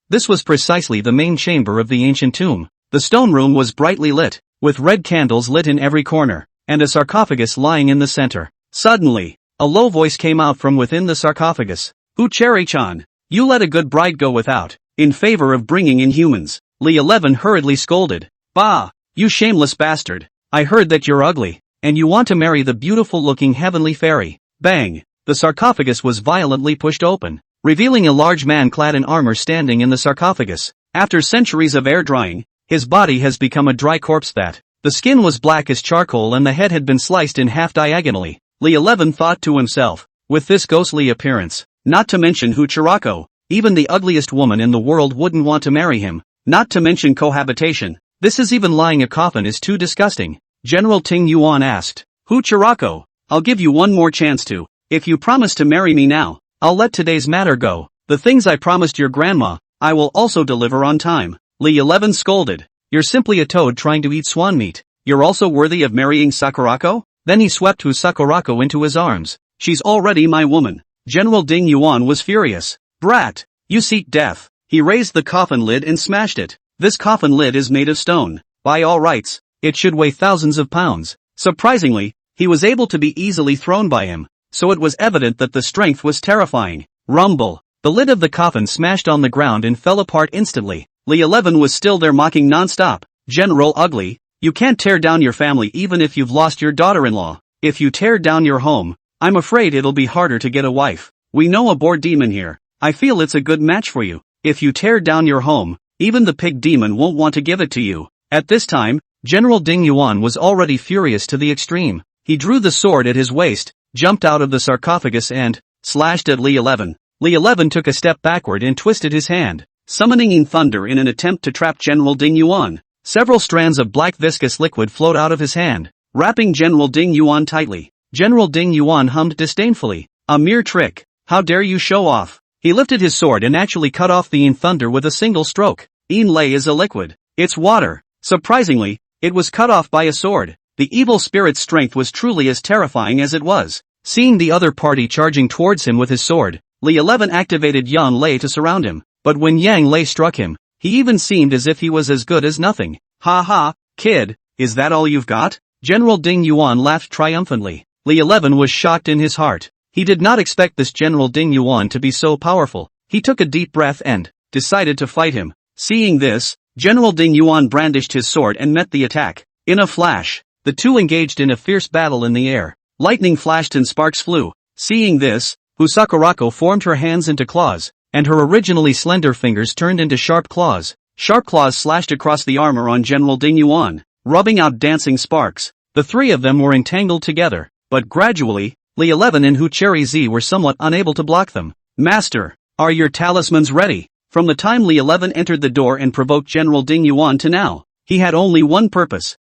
this was precisely the main chamber of the ancient tomb. The stone room was brightly lit, with red candles lit in every corner, and a sarcophagus lying in the center. Suddenly, a low voice came out from within the sarcophagus. "Hu Cherry-chan, you let a good bride go without, in favor of bringing in humans." Li 11 hurriedly scolded. "Bah, You shameless bastard. I heard that you're ugly, and you want to marry the beautiful-looking heavenly fairy. Bang! The sarcophagus was violently pushed open, revealing a large man clad in armor standing in the sarcophagus. After centuries of air drying, his body has become a dry corpse that. The skin was black as charcoal and the head had been sliced in half diagonally. Li 11 thought to himself, with this ghostly appearance, not to mention Huchurako, even the ugliest woman in the world wouldn't want to marry him, not to mention cohabitation. This is even lying a coffin is too disgusting. General Ting Yuan asked, Huchurako, I'll give you one more chance to. If you promise to marry me now, I'll let today's matter go. The things I promised your grandma, I will also deliver on time. Li 11 scolded. You're simply a toad trying to eat swan meat. You're also worthy of marrying Sakurako? Then he swept Sakurako into his arms. She's already my woman. General Ding Yuan was furious. Brat! You seek death. He raised the coffin lid and smashed it. This coffin lid is made of stone. By all rights, it should weigh thousands of pounds. Surprisingly, he was able to be easily thrown by him, so it was evident that the strength was terrifying. Rumble! The lid of the coffin smashed on the ground and fell apart instantly. Li 11 was still there mocking non-stop. General Ugly, you can't tear down your family even if you've lost your daughter-in-law. If you tear down your home, I'm afraid it'll be harder to get a wife. We know a boar demon here. I feel it's a good match for you. If you tear down your home, even the pig demon won't want to give it to you. At this time, General Ding Yuan was already furious to the extreme. He drew the sword at his waist, jumped out of the sarcophagus and slashed at Li 11. Li 11 took a step backward and twisted his hand, summoning Yin Thunder in an attempt to trap General Ding Yuan. Several strands of black viscous liquid flowed out of his hand, wrapping General Ding Yuan tightly. General Ding Yuan hummed disdainfully. A mere trick. How dare you show off? He lifted his sword and actually cut off the Yin Thunder with a single stroke. Yin Lei is a liquid. It's water. Surprisingly, it was cut off by a sword. The evil spirit's strength was truly as terrifying as it was. Seeing the other party charging towards him with his sword, Li 11 activated Yang Lei to surround him. But when Yang Lei struck him, he even seemed as if he was as good as nothing. Ha ha, kid, is that all you've got? General Ding Yuan laughed triumphantly. Li 11 was shocked in his heart. He did not expect this General Ding Yuan to be so powerful. He took a deep breath and decided to fight him. Seeing this, General Ding Yuan brandished his sword and met the attack. In a flash, the two engaged in a fierce battle in the air. Lightning flashed and sparks flew. Seeing this, Sakurako formed her hands into claws, and her originally slender fingers turned into sharp claws. Sharp claws slashed across the armor on General Ding Yuan, rubbing out dancing sparks. The three of them were entangled together, but gradually, Li 11 and Hucheri Z were somewhat unable to block them. Master, are your talismans ready? From the time Li 11 entered the door and provoked General Ding Yuan to now, he had only one purpose.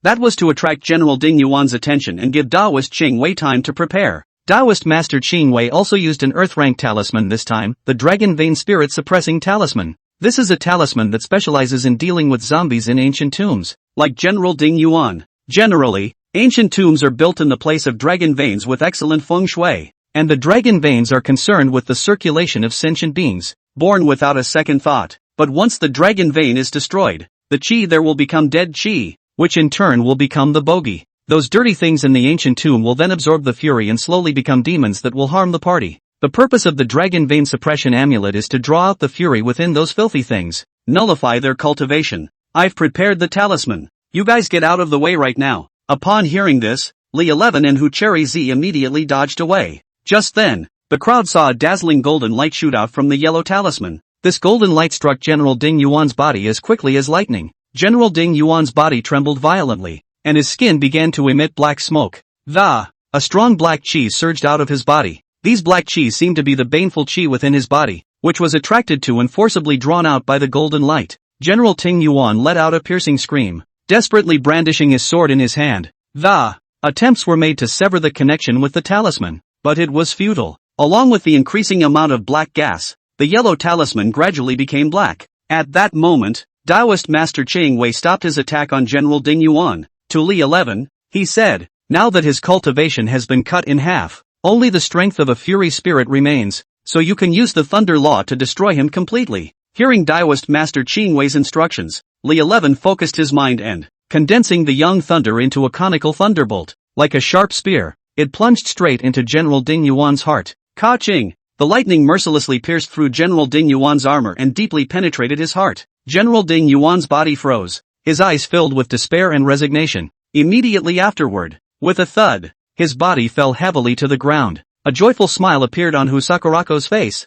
That was to attract General Ding Yuan's attention and give Taoist Ching Wei time to prepare. Taoist Master Ching Wei also used an Earth-rank talisman this time, the Dragon Vein Spirit Suppressing Talisman. This is a talisman that specializes in dealing with zombies in ancient tombs, like General Ding Yuan. Generally, ancient tombs are built in the place of dragon veins with excellent feng shui, and the dragon veins are concerned with the circulation of sentient beings, born without a second thought. But once the dragon vein is destroyed, the chi there will become dead chi, which in turn will become the bogey. Those dirty things in the ancient tomb will then absorb the fury and slowly become demons that will harm the party. The purpose of the Dragon Vein Suppression Amulet is to draw out the fury within those filthy things, nullify their cultivation. I've prepared the talisman. You guys get out of the way right now. Upon hearing this, Li 11 and Hucheri Z immediately dodged away. Just then, the crowd saw a dazzling golden light shoot out from the yellow talisman. This golden light struck General Ding Yuan's body as quickly as lightning. General Ding Yuan's body trembled violently, and his skin began to emit black smoke. A strong black chi surged out of his body. These black chi seemed to be the baneful chi within his body, which was attracted to and forcibly drawn out by the golden light. General Ting Yuan let out a piercing scream, desperately brandishing his sword in his hand. Attempts were made to sever the connection with the talisman, but it was futile. Along with the increasing amount of black gas, the yellow talisman gradually became black. At that moment, Taoist Master Ching Wei stopped his attack on General Ding Yuan. To Li 11, he said, now that his cultivation has been cut in half, only the strength of a fury spirit remains, so you can use the thunder law to destroy him completely. Hearing Taoist Master Ching Wei's instructions, Li 11 focused his mind and, condensing the young thunder into a conical thunderbolt, like a sharp spear, it plunged straight into General Ding Yuan's heart. Ka-ching! The lightning mercilessly pierced through General Ding Yuan's armor and deeply penetrated his heart. General Ding Yuan's body froze. his eyes filled with despair and resignation. Immediately afterward, with a thud, his body fell heavily to the ground. A joyful smile appeared on Sakurako's face.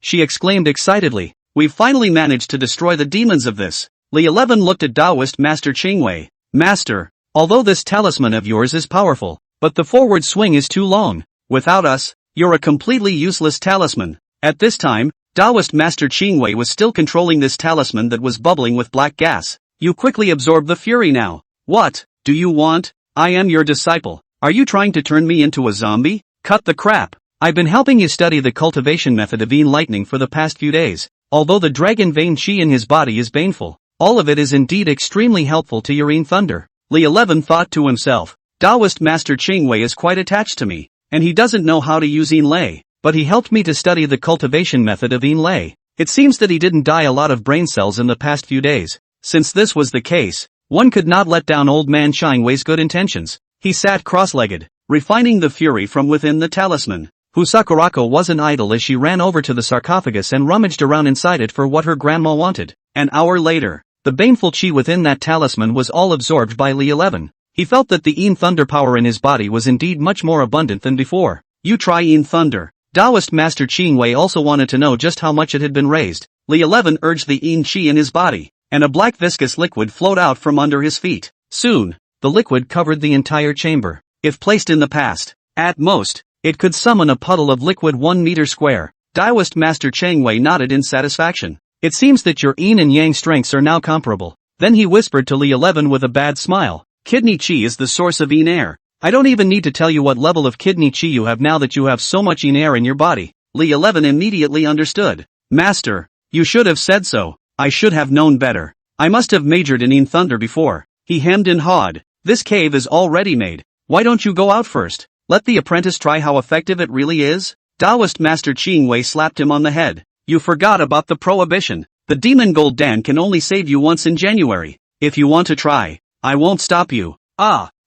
She exclaimed excitedly. We've finally managed to destroy the demons of this. Li 11 looked at Taoist Master Qingwei. Master, although this talisman of yours is powerful, but the forward swing is too long. Without us, you're a completely useless talisman. At this time, Taoist Master Qingwei was still controlling this talisman that was bubbling with black gas. You quickly absorb the fury now. What do you want? I am your disciple. Are you trying to turn me into a zombie? Cut the crap. I've been helping you study the cultivation method of Yin lightning for the past few days. Although the dragon vein chi in his body is baneful, all of it is indeed extremely helpful to your Yin thunder. Li 11 thought to himself. Taoist Master Qingwei is quite attached to me, and he doesn't know how to use Yin lei, but he helped me to study the cultivation method of Yin lei. It seems that he didn't die a lot of brain cells in the past few days. Since this was the case, one could not let down old man Qingwei's good intentions. He sat cross-legged, refining the fury from within the talisman. Sakurako wasn't idle as she ran over to the sarcophagus and rummaged around inside it for what her grandma wanted. An hour later, the baneful chi within that talisman was all absorbed by Li 11. He felt that the Yin thunder power in his body was indeed much more abundant than before. You try Yin thunder. Taoist Master Qingwei also wanted to know just how much it had been raised. Li 11 urged the Yin chi in his body, and a black viscous liquid flowed out from under his feet. Soon, the liquid covered the entire chamber. If placed in the past, at most, it could summon a puddle of liquid 1 meter square. Taoist Master Qingwei nodded in satisfaction. It seems that your Yin and Yang strengths are now comparable. Then he whispered to Li 11 with a bad smile. Kidney chi is the source of Yin air. I don't even need to tell you what level of kidney chi you have now that you have so much Yin air in your body. Li 11 immediately understood. Master, you should have said so. I should have known better. I must have majored in Yin thunder before. He hemmed and hawed. This cave is already made. Why don't you go out first? Let the apprentice try how effective it really is? Taoist Master Qingwei slapped him on the head. You forgot about the prohibition. The demon gold dan can only save you once in January. If you want to try, I won't stop you.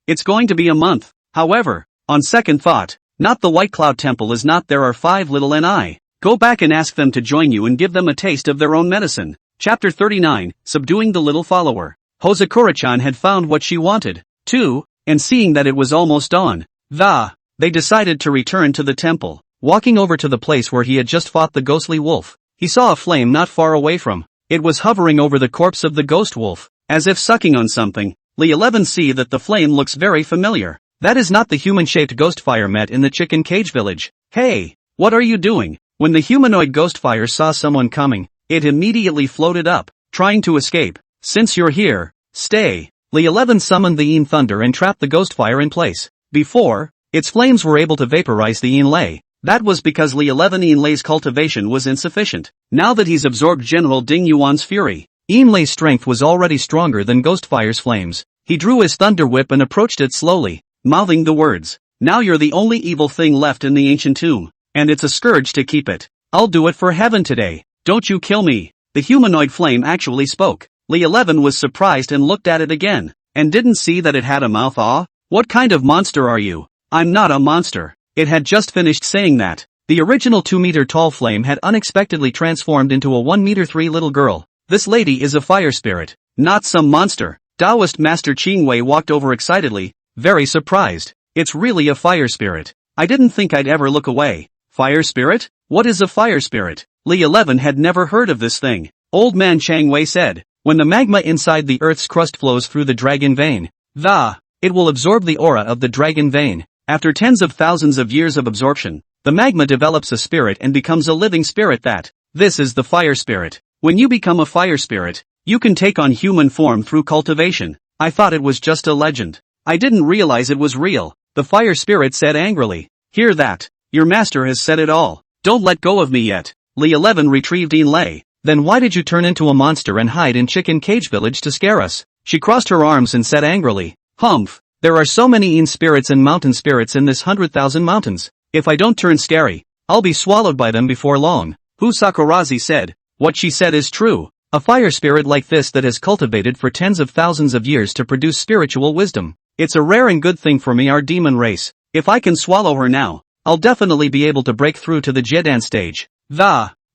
It's going to be a month. However, on second thought, not the White Cloud Temple is not there are 5 little ni. Go back and ask them to join you and give them a taste of their own medicine. Chapter 39, Subduing the Little Follower. Hosakura-chan had found what she wanted, too, and seeing that it was almost dawn, they decided to return to the temple. Walking over to the place where he had just fought the ghostly wolf, he saw a flame not far away from. It was hovering over the corpse of the ghost wolf, as if sucking on something. Li 11 see that the flame looks very familiar. That is not the human-shaped ghost fire met in the chicken cage village. Hey, what are you doing? When the humanoid ghost fire saw someone coming, it immediately floated up, trying to escape. Since you're here, stay. Li 11 summoned the Yin thunder and trapped the ghost fire in place. Before, its flames were able to vaporize the Yin lei. That was because Li 11 Yin lei's cultivation was insufficient. Now that he's absorbed General Ding Yuan's fury, Yin lei's strength was already stronger than ghost fire's flames. He drew his thunder whip and approached it slowly, mouthing the words. Now you're the only evil thing left in the ancient tomb, and it's a scourge to keep it. I'll do it for heaven today. Don't you kill me. The humanoid flame actually spoke. Li 11 was surprised and looked at it again, and didn't see that it had a mouth. What kind of monster are you? I'm not a monster. It had just finished saying that. The original 2-meter tall flame had unexpectedly transformed into a 1-meter 3 little girl. This lady is a fire spirit, not some monster. Taoist Master Qingwei walked over excitedly, very surprised. It's really a fire spirit. I didn't think I'd ever look away. Fire spirit? What is a fire spirit? Li 11 had never heard of this thing. Old man Qingwei said, when the magma inside the earth's crust flows through the dragon vein, it will absorb the aura of the dragon vein. After tens of thousands of years of absorption, the magma develops a spirit and becomes a living spirit this is the fire spirit. When you become a fire spirit, you can take on human form through cultivation. I thought it was just a legend. I didn't realize it was real, the fire spirit said angrily. Hear that? Your master has said it all. Don't let go of me yet. Li 11 retrieved Yin lei. Then why did you turn into a monster and hide in Chicken Cage Village to scare us? She crossed her arms and said angrily. Humph. There are so many Yin spirits and mountain spirits in this 100,000 mountains. If I don't turn scary, I'll be swallowed by them before long. Sakurazi said. What she said is true. A fire spirit like this that has cultivated for tens of thousands of years to produce spiritual wisdom. It's a rare and good thing for me, our demon race. If I can swallow her now, I'll definitely be able to break through to the Jedan stage.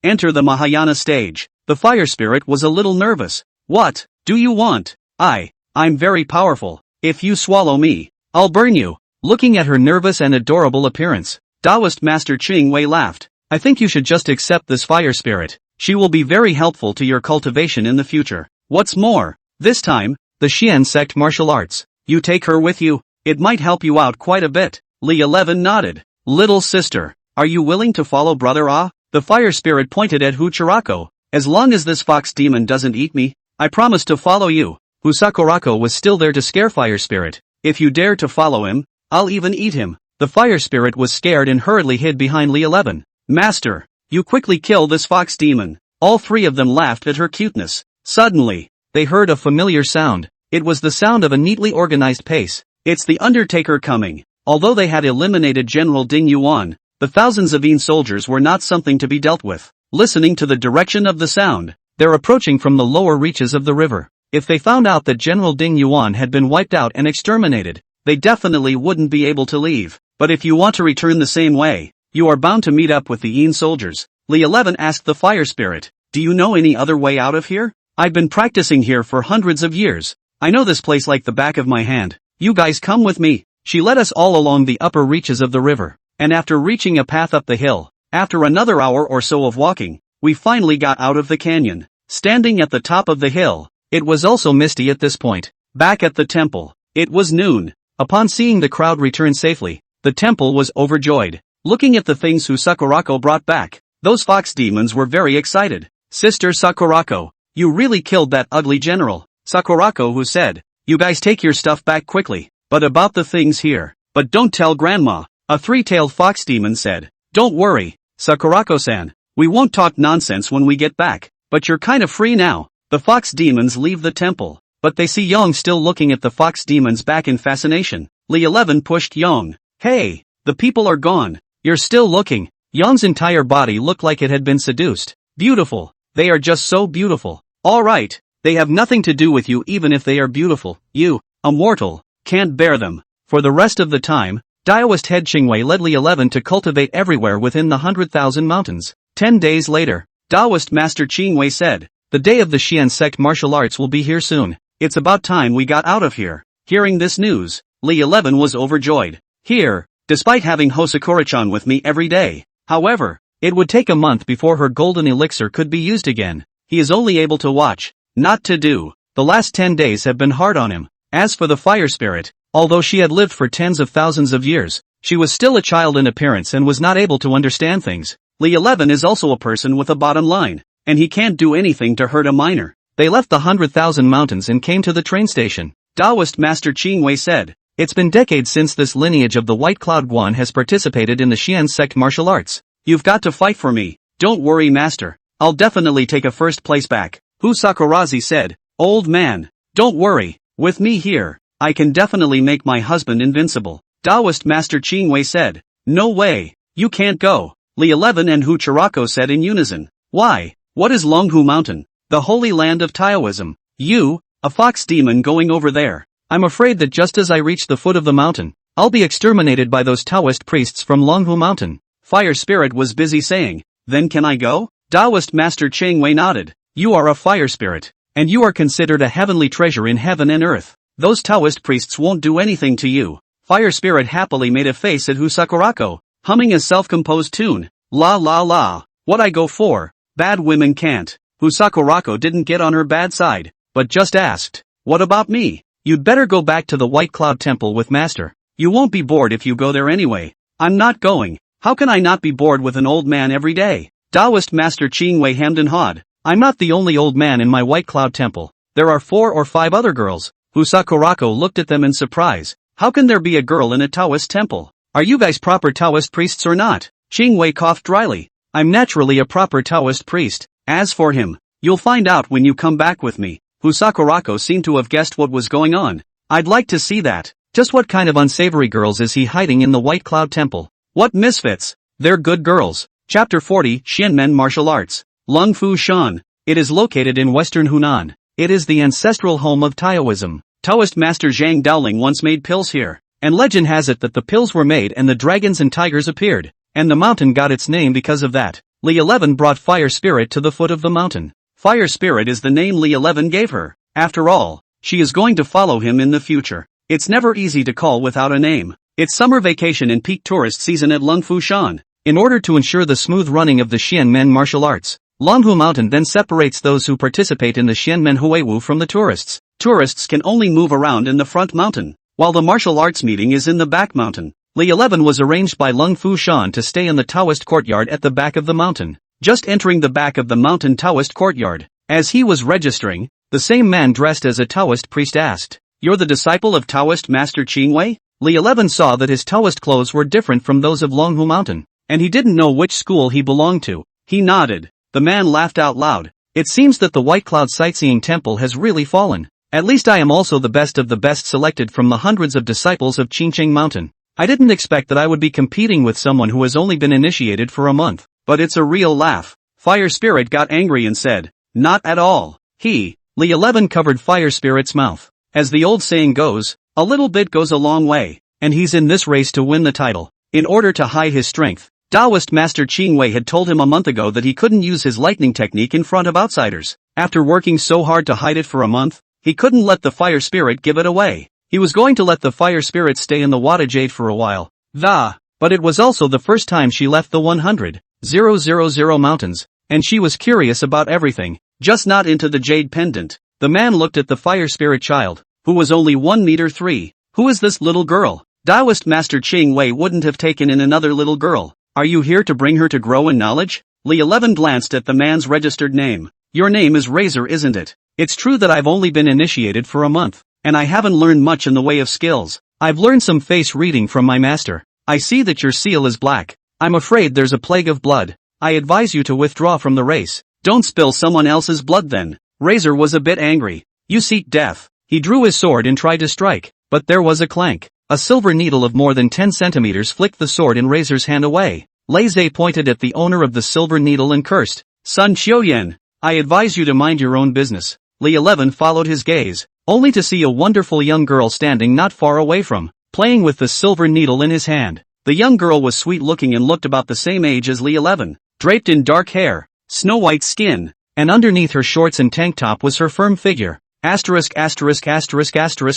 Enter the Mahayana stage. The fire spirit was a little nervous. What? Do you want? I'm very powerful. If you swallow me, I'll burn you. Looking at her nervous and adorable appearance, Taoist Master Ching Wei laughed. I think you should just accept this fire spirit. She will be very helpful to your cultivation in the future. What's more, this time, the Xian sect martial arts. You take her with you, it might help you out quite a bit. Li 11 nodded. Little sister, are you willing to follow brother Ah? The fire spirit pointed at Huchurako. As long as this fox demon doesn't eat me, I promise to follow you. Husakurako was still there to scare fire spirit. If you dare to follow him, I'll even eat him. The fire spirit was scared and hurriedly hid behind Li 11. Master, you quickly kill this fox demon. All three of them laughed at her cuteness. Suddenly, they heard a familiar sound. It was the sound of a neatly organized pace. It's the Undertaker coming. Although they had eliminated General Ding Yuan, the thousands of Yin soldiers were not something to be dealt with. Listening to the direction of the sound, they're approaching from the lower reaches of the river. If they found out that General Ding Yuan had been wiped out and exterminated, they definitely wouldn't be able to leave. But if you want to return the same way, you are bound to meet up with the Yin soldiers. Li 11 asked the fire spirit, do you know any other way out of here? I've been practicing here for hundreds of years. I know this place like the back of my hand. You guys come with me. She led us all along the upper reaches of the river, and after reaching a path up the hill, after another hour or so of walking, we finally got out of the canyon. Standing at the top of the hill, it was also misty at this point. Back at the temple, it was noon. Upon seeing the crowd return safely, the temple was overjoyed. Looking at the things Sakurako brought back, those fox demons were very excited. Sister Sakurako, you really killed that ugly general. Sakurako who said, you guys take your stuff back quickly. But about the things here. But don't tell grandma. A three-tailed fox demon said. Don't worry, Sakurako-san. We won't talk nonsense when we get back. But you're kind of free now. The fox demons leave the temple. But they see Yang still looking at the fox demons back in fascination. Li 11 pushed Yang. Hey, the people are gone. You're still looking. Yang's entire body looked like it had been seduced. Beautiful. They are just so beautiful. Alright. They have nothing to do with you even if they are beautiful. You, a mortal, can't bear them. For the rest of the time, Taoist head Qingwei led Li 11 to cultivate everywhere within the 100,000 mountains. 10 days later, Taoist Master Qingwei said, the day of the Xian sect martial arts will be here soon. It's about time we got out of here. Hearing this news, Li 11 was overjoyed. Here, despite having Hosakura-chan with me every day. However, it would take a month before her golden elixir could be used again. He is only able to watch, not to do. The last 10 days have been hard on him. As for the fire spirit, although she had lived for tens of thousands of years, she was still a child in appearance and was not able to understand things. Li 11 is also a person with a bottom line, and he can't do anything to hurt a minor. They left the 100,000 mountains and came to the train station. Taoist Master Qingwei said, it's been decades since this lineage of the White Cloud One has participated in the Xian sect martial arts. You've got to fight for me. Don't worry, master. I'll definitely take a first place back. Sakurazi said, old man, don't worry. With me here, I can definitely make my husband invincible. Taoist Master Qingwei said, no way, you can't go. Li 11 and Huchurako said in unison, why, what is Luohua Mountain? The holy land of Taoism. You, a fox demon going over there. I'm afraid that just as I reach the foot of the mountain, I'll be exterminated by those Taoist priests from Luohua Mountain. Fire spirit was busy saying, then can I go? Taoist Master Qingwei nodded. You are a fire spirit, and you are considered a heavenly treasure in heaven and earth. Those Taoist priests won't do anything to you. Fire spirit happily made a face at Sakurako, humming a self-composed tune. La la la, what I go for, bad women can't. Sakurako didn't get on her bad side, but just asked, what about me? You'd better go back to the White Cloud Temple with Master. You won't be bored if you go there anyway. I'm not going. How can I not be bored with an old man every day? Taoist Master Qingwei hemmed and hawed. I'm not the only old man in my White Cloud Temple. There are 4 or 5 other girls. Sakurako looked at them in surprise. How can there be a girl in a Taoist temple? Are you guys proper Taoist priests or not? Qingwei coughed dryly. I'm naturally a proper Taoist priest. As for him, you'll find out when you come back with me. Sakurako seemed to have guessed what was going on. I'd like to see that. Just what kind of unsavory girls is he hiding in the White Cloud Temple? What misfits? They're good girls. Chapter 40, Xianmen Martial Arts. Lungfu Shan. It is located in western Hunan. It is the ancestral home of Taoism. Taoist Master Zhang Daoling once made pills here, and legend has it that the pills were made and the dragons and tigers appeared, and the mountain got its name because of that. Li 11 brought Fire Spirit to the foot of the mountain. Fire Spirit is the name Li 11 gave her. After all, she is going to follow him in the future. It's never easy to call without a name. It's summer vacation and peak tourist season at Lungfu. In order to ensure the smooth running of the Xianmen martial arts, Longhu Mountain then separates those who participate in the Xianmen Huiwu from the tourists. Tourists can only move around in the front mountain, while the martial arts meeting is in the back mountain. Li 11 was arranged by Lungfu Shan to stay in the Taoist courtyard at the back of the mountain. Just entering the back of the mountain Taoist courtyard, as he was registering, the same man dressed as a Taoist priest asked, "You're the disciple of Taoist Master Qingwei?" Li 11 saw that his Taoist clothes were different from those of Longhu Mountain, and he didn't know which school he belonged to. He nodded. The man laughed out loud. "It seems that the White Cloud Sightseeing Temple has really fallen. At least I am also the best of the best selected from the hundreds of disciples of Qingcheng Mountain. I didn't expect that I would be competing with someone who has only been initiated for a month." But it's a real laugh. Fire Spirit got angry and said, "Not at all." Li 11 covered Fire Spirit's mouth. As the old saying goes, a little bit goes a long way, and he's in this race to win the title. In order to hide his strength, Taoist Master Qingwei had told him a month ago that he couldn't use his lightning technique in front of outsiders. After working so hard to hide it for a month, he couldn't let the Fire Spirit give it away. He was going to let the Fire Spirit stay in the Wada Jade for a while. But it was also the first time she left the 100,000 mountains, and she was curious about everything, just not into the jade pendant. The man looked at the Fire Spirit child, who was only 1 meter 3. "Who is this little girl?" Taoist Master Qingwei wouldn't have taken in another little girl. "Are you here to bring her to grow in knowledge?" Li 11 glanced at the man's registered name. "Your name is Razor, isn't it? It's true that I've only been initiated for a month, and I haven't learned much in the way of skills. I've learned some face reading from my master. I see that your seal is black. I'm afraid there's a plague of blood. I advise you to withdraw from the race. Don't spill someone else's blood then." Razor was a bit angry. "You seek death." He drew his sword and tried to strike, but there was a clank. A silver needle of more than 10 centimeters flicked the sword in Razor's hand away. Lei pointed at the owner of the silver needle and cursed, "Sun Xiuyan, I advise you to mind your own business." Li 11 followed his gaze, only to see a wonderful young girl standing not far away from, playing with the silver needle in his hand. The young girl was sweet-looking and looked about the same age as Li 11, draped in dark hair, snow-white skin, and underneath her shorts and tank top was her firm figure.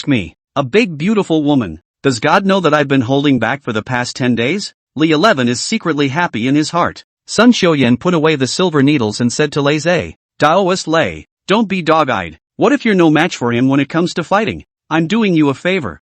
Me. A big beautiful woman. Does God know that I've been holding back for the past 10 days? Li 11 is secretly happy in his heart. Sun Xiuyan put away the silver needles and said to Lei, "Taoist Lei, don't be dog-eyed. What if you're no match for him when it comes to fighting? I'm doing you a favor."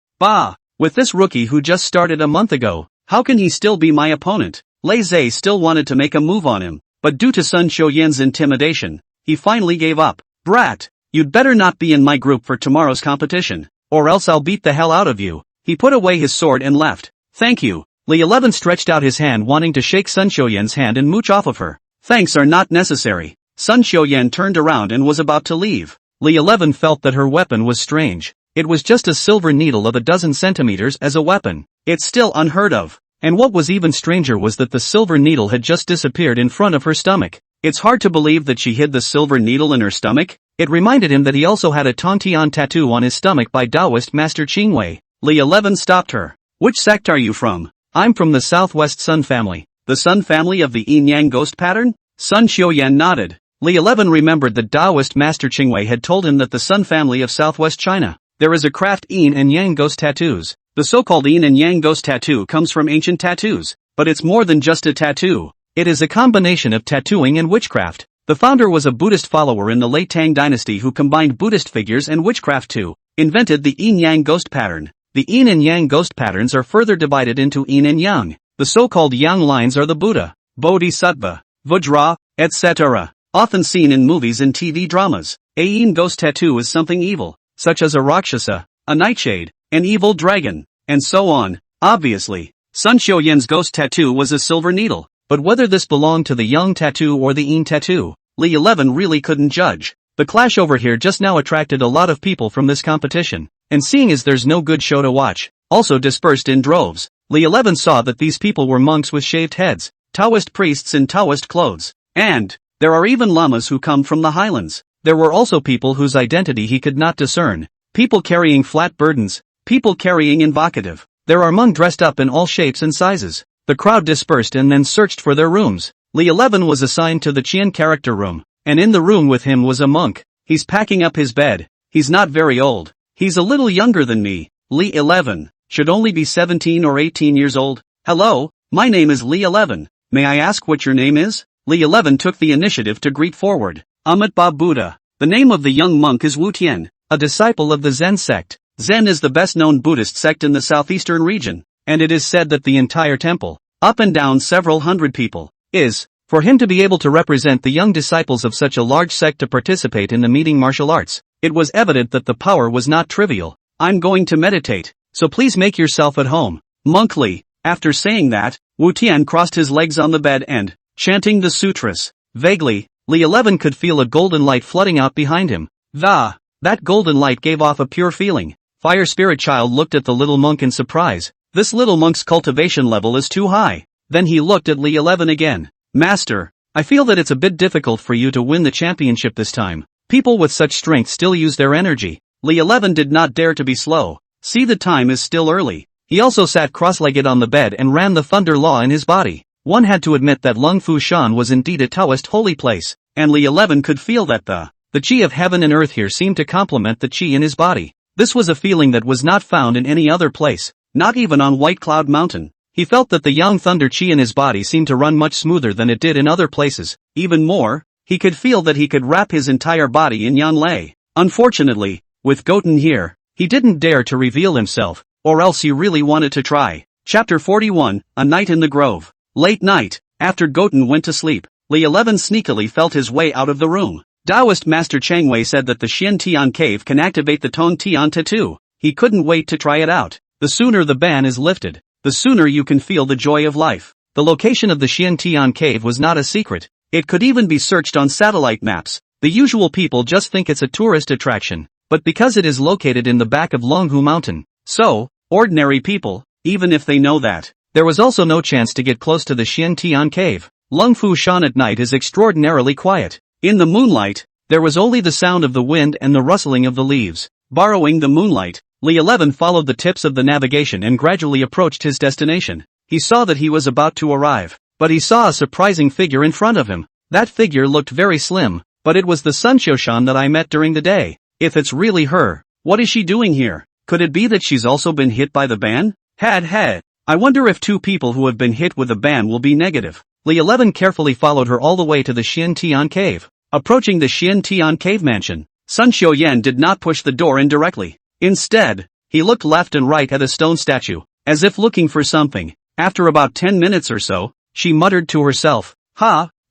With this rookie who just started a month ago, how can he still be my opponent? Lei still wanted to make a move on him, but due to Sun Xiuyan's intimidation, he finally gave up. "Brat, you'd better not be in my group for tomorrow's competition, or else I'll beat the hell out of you." He put away his sword and left. "Thank you." Li 11 stretched out his hand wanting to shake Sun Xiuyan's hand and mooch off of her. "Thanks are not necessary." Sun Xiuyan turned around and was about to leave. Li 11 felt that her weapon was strange. It was just a silver needle of a dozen centimeters as a weapon. It's still unheard of. And what was even stranger was that the silver needle had just disappeared in front of her stomach. It's hard to believe that she hid the silver needle in her stomach. It reminded him that he also had a Tontian tattoo on his stomach by Taoist Master Qingwei. Li 11 stopped her. "Which sect are you from?" "I'm from the Southwest Sun family." "The Sun family of the Yin-Yang ghost pattern?" Sun Xiuyan nodded. Li 11 remembered that Taoist Master Qingwei had told him that the Sun family of Southwest China, there is a craft Yin and Yang ghost tattoos. The so-called Yin and Yang ghost tattoo comes from ancient tattoos, but it's more than just a tattoo. It is a combination of tattooing and witchcraft. The founder was a Buddhist follower in the late Tang dynasty who combined Buddhist figures and witchcraft to invented the Yin-Yang ghost pattern. The Yin and Yang ghost patterns are further divided into Yin and Yang. The so-called Yang lines are the Buddha, Bodhisattva, Vajra, etc., often seen in movies and TV dramas. A Yin ghost tattoo is something evil, such as a Rakshasa, a nightshade, an evil dragon, and so on. Obviously, Sun Xiuyan's ghost tattoo was a silver needle, but whether this belonged to the Yang tattoo or the Yin tattoo, Li 11 really couldn't judge. The clash over here just now attracted a lot of people from this competition, and seeing as there's no good show to watch, also dispersed in droves. Li 11 saw that these people were monks with shaved heads, Taoist priests in Taoist clothes, and there are even lamas who come from the highlands. There were also people whose identity he could not discern, people carrying flat burdens, people carrying invocative. There are monks dressed up in all shapes and sizes. The crowd dispersed and then searched for their rooms. Li 11 was assigned to the Qian character room, and in the room with him was a monk. He's packing up his bed. He's not very old. He's a little younger than me. Li 11. Should only be 17 or 18 years old. Hello, my name is Li 11. May I ask what your name is? Li 11 took the initiative to greet forward. Amitabha Buddha. The name of the young monk is Wu Tian, a disciple of the Zen sect. Zen is the best-known Buddhist sect in the southeastern region, and it is said that the entire temple, up and down several hundred people, is, for him to be able to represent the young disciples of such a large sect to participate in the meeting martial arts. It was evident that the power was not trivial. I'm going to meditate, so please make yourself at home. Monk Li. After saying that, Wu Tian crossed his legs on the bed and, chanting the sutras, vaguely, Li 11 could feel a golden light flooding out behind him. That golden light gave off a pure feeling. Fire Spirit Child looked at the little monk in surprise. This little monk's cultivation level is too high. Then he looked at Li 11 again. Master, I feel that it's a bit difficult for you to win the championship this time. People with such strength still use their energy. Li 11 did not dare to be slow. See, the time is still early. He also sat cross-legged on the bed and ran the thunder law in his body. One had to admit that Lung Fu Shan was indeed a Taoist holy place, and Li 11 could feel that the chi of heaven and earth here seemed to complement the chi in his body. This was a feeling that was not found in any other place, not even on White Cloud Mountain. He felt that the yang thunder chi in his body seemed to run much smoother than it did in other places. Even more, he could feel that he could wrap his entire body in yan lei. Unfortunately, with Goten here, he didn't dare to reveal himself, or else he really wanted to try. Chapter 41, A Night in the Grove. Late night, after Goten went to sleep, Li 11 sneakily felt his way out of the room. Taoist Master Chang Wei said that the Xian Tian cave can activate the Tong Tian tattoo. He couldn't wait to try it out. The sooner the ban is lifted, the sooner you can feel the joy of life. The location of the Xian Tian cave was not a secret. It could even be searched on satellite maps. The usual people just think it's a tourist attraction, but because it is located in the back of Luohua Mountain, so, ordinary people, even if they know that, there was also no chance to get close to the Xian Tian cave. Lung Fu Shan at night is extraordinarily quiet. In the moonlight, there was only the sound of the wind and the rustling of the leaves. Borrowing the moonlight, Li 11 followed the tips of the navigation and gradually approached his destination. He saw that he was about to arrive, but he saw a surprising figure in front of him. That figure looked very slim, but it was the Sun Xiushan that I met during the day. If it's really her, what is she doing here? Could it be that she's also been hit by the ban? I wonder if two people who have been hit with a ban will be negative. Li 11 carefully followed her all the way to the Xian Tian cave. Approaching the Xian Tian cave mansion, Sun Xiuyan did not push the door in directly. Instead, he looked left and right at a stone statue, as if looking for something. After about 10 minutes or so, she muttered to herself,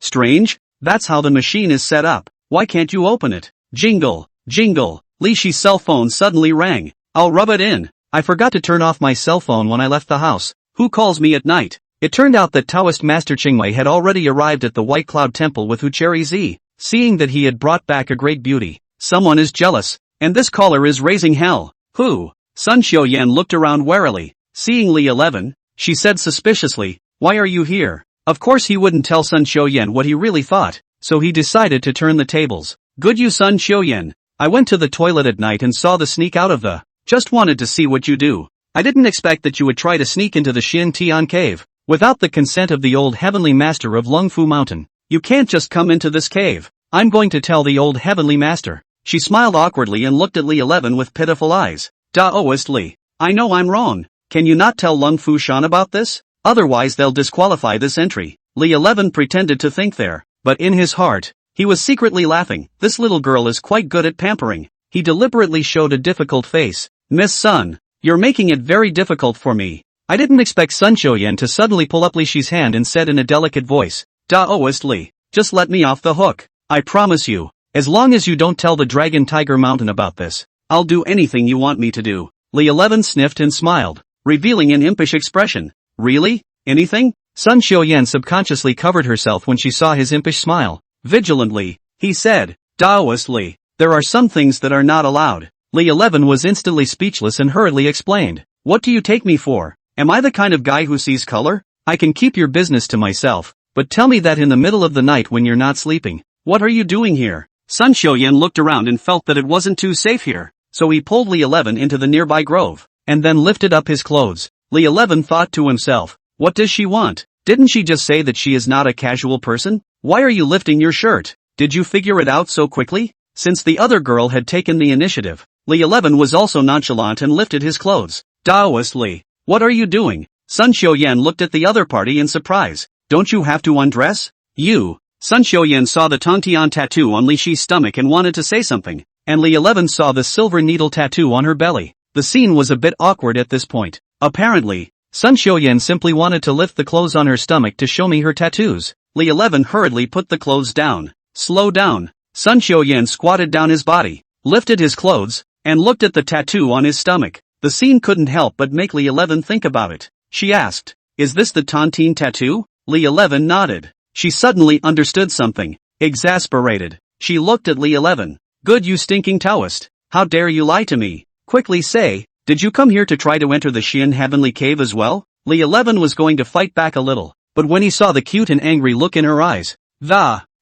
strange, that's how the machine is set up. Why can't you open it? Jingle, jingle, Li Shi's cell phone suddenly rang. I'll rub it in. I forgot to turn off my cell phone when I left the house. Who calls me at night? It turned out that Taoist Master Qingwei had already arrived at the White Cloud Temple with Hucheri Zi. Seeing that he had brought back a great beauty, someone is jealous, and this caller is raising hell. Who? Sun Xiuyan looked around warily. Seeing Li 11, she said suspiciously, why are you here? Of course he wouldn't tell Sun Xiuyan what he really thought, so he decided to turn the tables. Good you Sun Xiuyan. I went to the toilet at night and saw the sneak out of the. Just wanted to see what you do. I didn't expect that you would try to sneak into the Xian Tian cave, without the consent of the old heavenly master of Lungfu Mountain. You can't just come into this cave. I'm going to tell the old heavenly master. She smiled awkwardly and looked at Li 11 with pitiful eyes. Taoist Li, I know I'm wrong. Can you not tell Lung Fu Shan about this? Otherwise they'll disqualify this entry. Li 11 pretended to think there, but in his heart, he was secretly laughing. This little girl is quite good at pampering. He deliberately showed a difficult face. Miss Sun, you're making it very difficult for me. I didn't expect Sun Xiuyan to suddenly pull up Li Shi's hand and said in a delicate voice, Taoist Li, just let me off the hook. I promise you, as long as you don't tell the Dragon Tiger Mountain about this, I'll do anything you want me to do. Li 11 sniffed and smiled, revealing an impish expression. Really? Anything? Sun Xiuyan subconsciously covered herself when she saw his impish smile. Vigilantly, he said, Taoist Li, there are some things that are not allowed. Li 11 was instantly speechless and hurriedly explained. What do you take me for? Am I the kind of guy who sees color? I can keep your business to myself, but tell me that in the middle of the night when you're not sleeping. What are you doing here? Sun Xiuyan looked around and felt that it wasn't too safe here, so he pulled Li 11 into the nearby grove, and then lifted up his clothes. Li 11 thought to himself, what does she want? Didn't she just say that she is not a casual person? Why are you lifting your shirt? Did you figure it out so quickly? Since the other girl had taken the initiative, Li 11 was also nonchalant and lifted his clothes. Taoist Li, what are you doing? Sun Xiuyan looked at the other party in surprise. Don't you have to undress? You. Sun Xiuyan saw the Tongtian tattoo on Li Shi's stomach and wanted to say something, and Li 11 saw the silver needle tattoo on her belly. The scene was a bit awkward at this point. Apparently, Sun Xiuyan simply wanted to lift the clothes on her stomach to show me her tattoos. Li 11 hurriedly put the clothes down. Slow down. Sun Xiuyan squatted down his body, lifted his clothes, and looked at the tattoo on his stomach. The scene couldn't help but make Li 11 think about it. She asked, "Is this the Tontine tattoo?" Li 11 nodded. She suddenly understood something. Exasperated, she looked at Li 11. "Good, you stinking Taoist. How dare you lie to me? Quickly say, did you come here to try to enter the Xian Heavenly Cave as well?" Li 11 was going to fight back a little, but when he saw the cute and angry look in her eyes,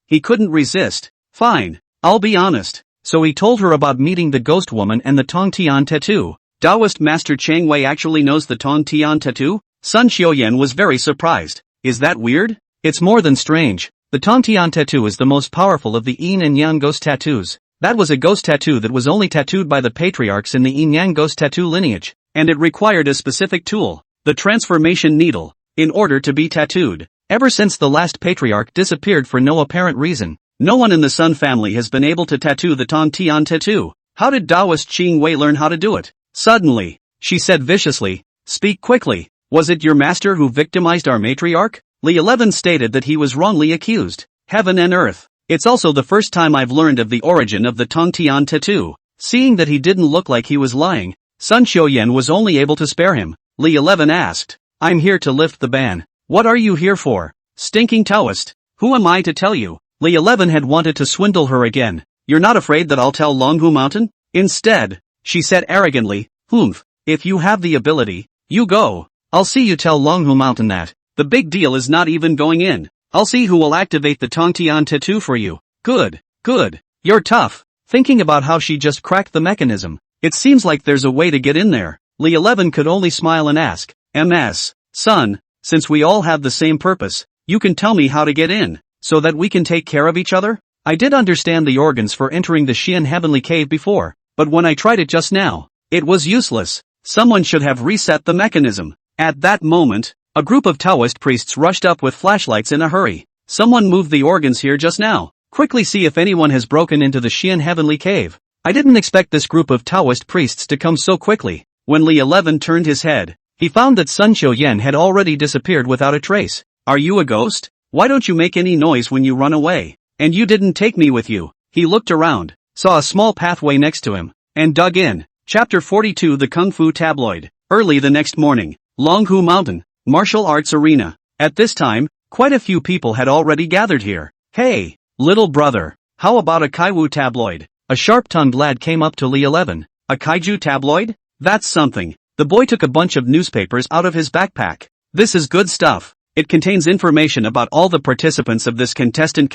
he couldn't resist. "Fine, I'll be honest." So he told her about meeting the ghost woman and the Tongtian tattoo. Taoist Master Chang Wei actually knows the Tongtian tattoo? Sun Xiuyan was very surprised. Is that weird? It's more than strange. The Tongtian tattoo is the most powerful of the Yin and Yang ghost tattoos. That was a ghost tattoo that was only tattooed by the patriarchs in the Yin-Yang ghost tattoo lineage, and it required a specific tool, the transformation needle, in order to be tattooed. Ever since the last patriarch disappeared for no apparent reason, no one in the Sun family has been able to tattoo the Tongtian tattoo. How did Taoist Chang Wei learn how to do it? Suddenly, she said viciously, "Speak quickly. Was it your master who victimized our matriarch?" Li 11 stated that he was wrongly accused. Heaven and earth. It's also the first time I've learned of the origin of the Tongtian tattoo. Seeing that he didn't look like he was lying, Sun Xiuyan was only able to spare him. Li 11 asked, "I'm here to lift the ban. What are you here for? Stinking Taoist. Who am I to tell you?" Li 11 had wanted to swindle her again. "You're not afraid that I'll tell Luohua Mountain?" Instead, she said arrogantly, "Humph, if you have the ability, you go. I'll see you tell Luohua Mountain that. The big deal is not even going in. I'll see who will activate the Tongtian tattoo for you." Good, good. You're tough. Thinking about how she just cracked the mechanism, it seems like there's a way to get in there. Li 11 could only smile and ask, "Ms. Son, since we all have the same purpose, you can tell me how to get in, so that we can take care of each other?" I did understand the organs for entering the Xian Heavenly Cave before, but when I tried it just now, it was useless. Someone should have reset the mechanism. At that moment, a group of Taoist priests rushed up with flashlights in a hurry. "Someone moved the organs here just now. Quickly see if anyone has broken into the Xian Heavenly Cave." I didn't expect this group of Taoist priests to come so quickly. When Li 11 turned his head, he found that Sun Xiuyan had already disappeared without a trace. "Are you a ghost? Why don't you make any noise when you run away? And you didn't take me with you." He looked around, saw a small pathway next to him, and dug in. Chapter 42 The Kung Fu Tabloid. Early the next morning, Luohua Mountain, martial arts arena. At this time, quite a few people had already gathered here. "Hey, little brother, how about a Kaiwu tabloid?" A sharp-tongued lad came up to Li 11. "A kaiju tabloid? That's something." The boy took a bunch of newspapers out of his backpack. "This is good stuff. It contains information about all the participants of this contestant.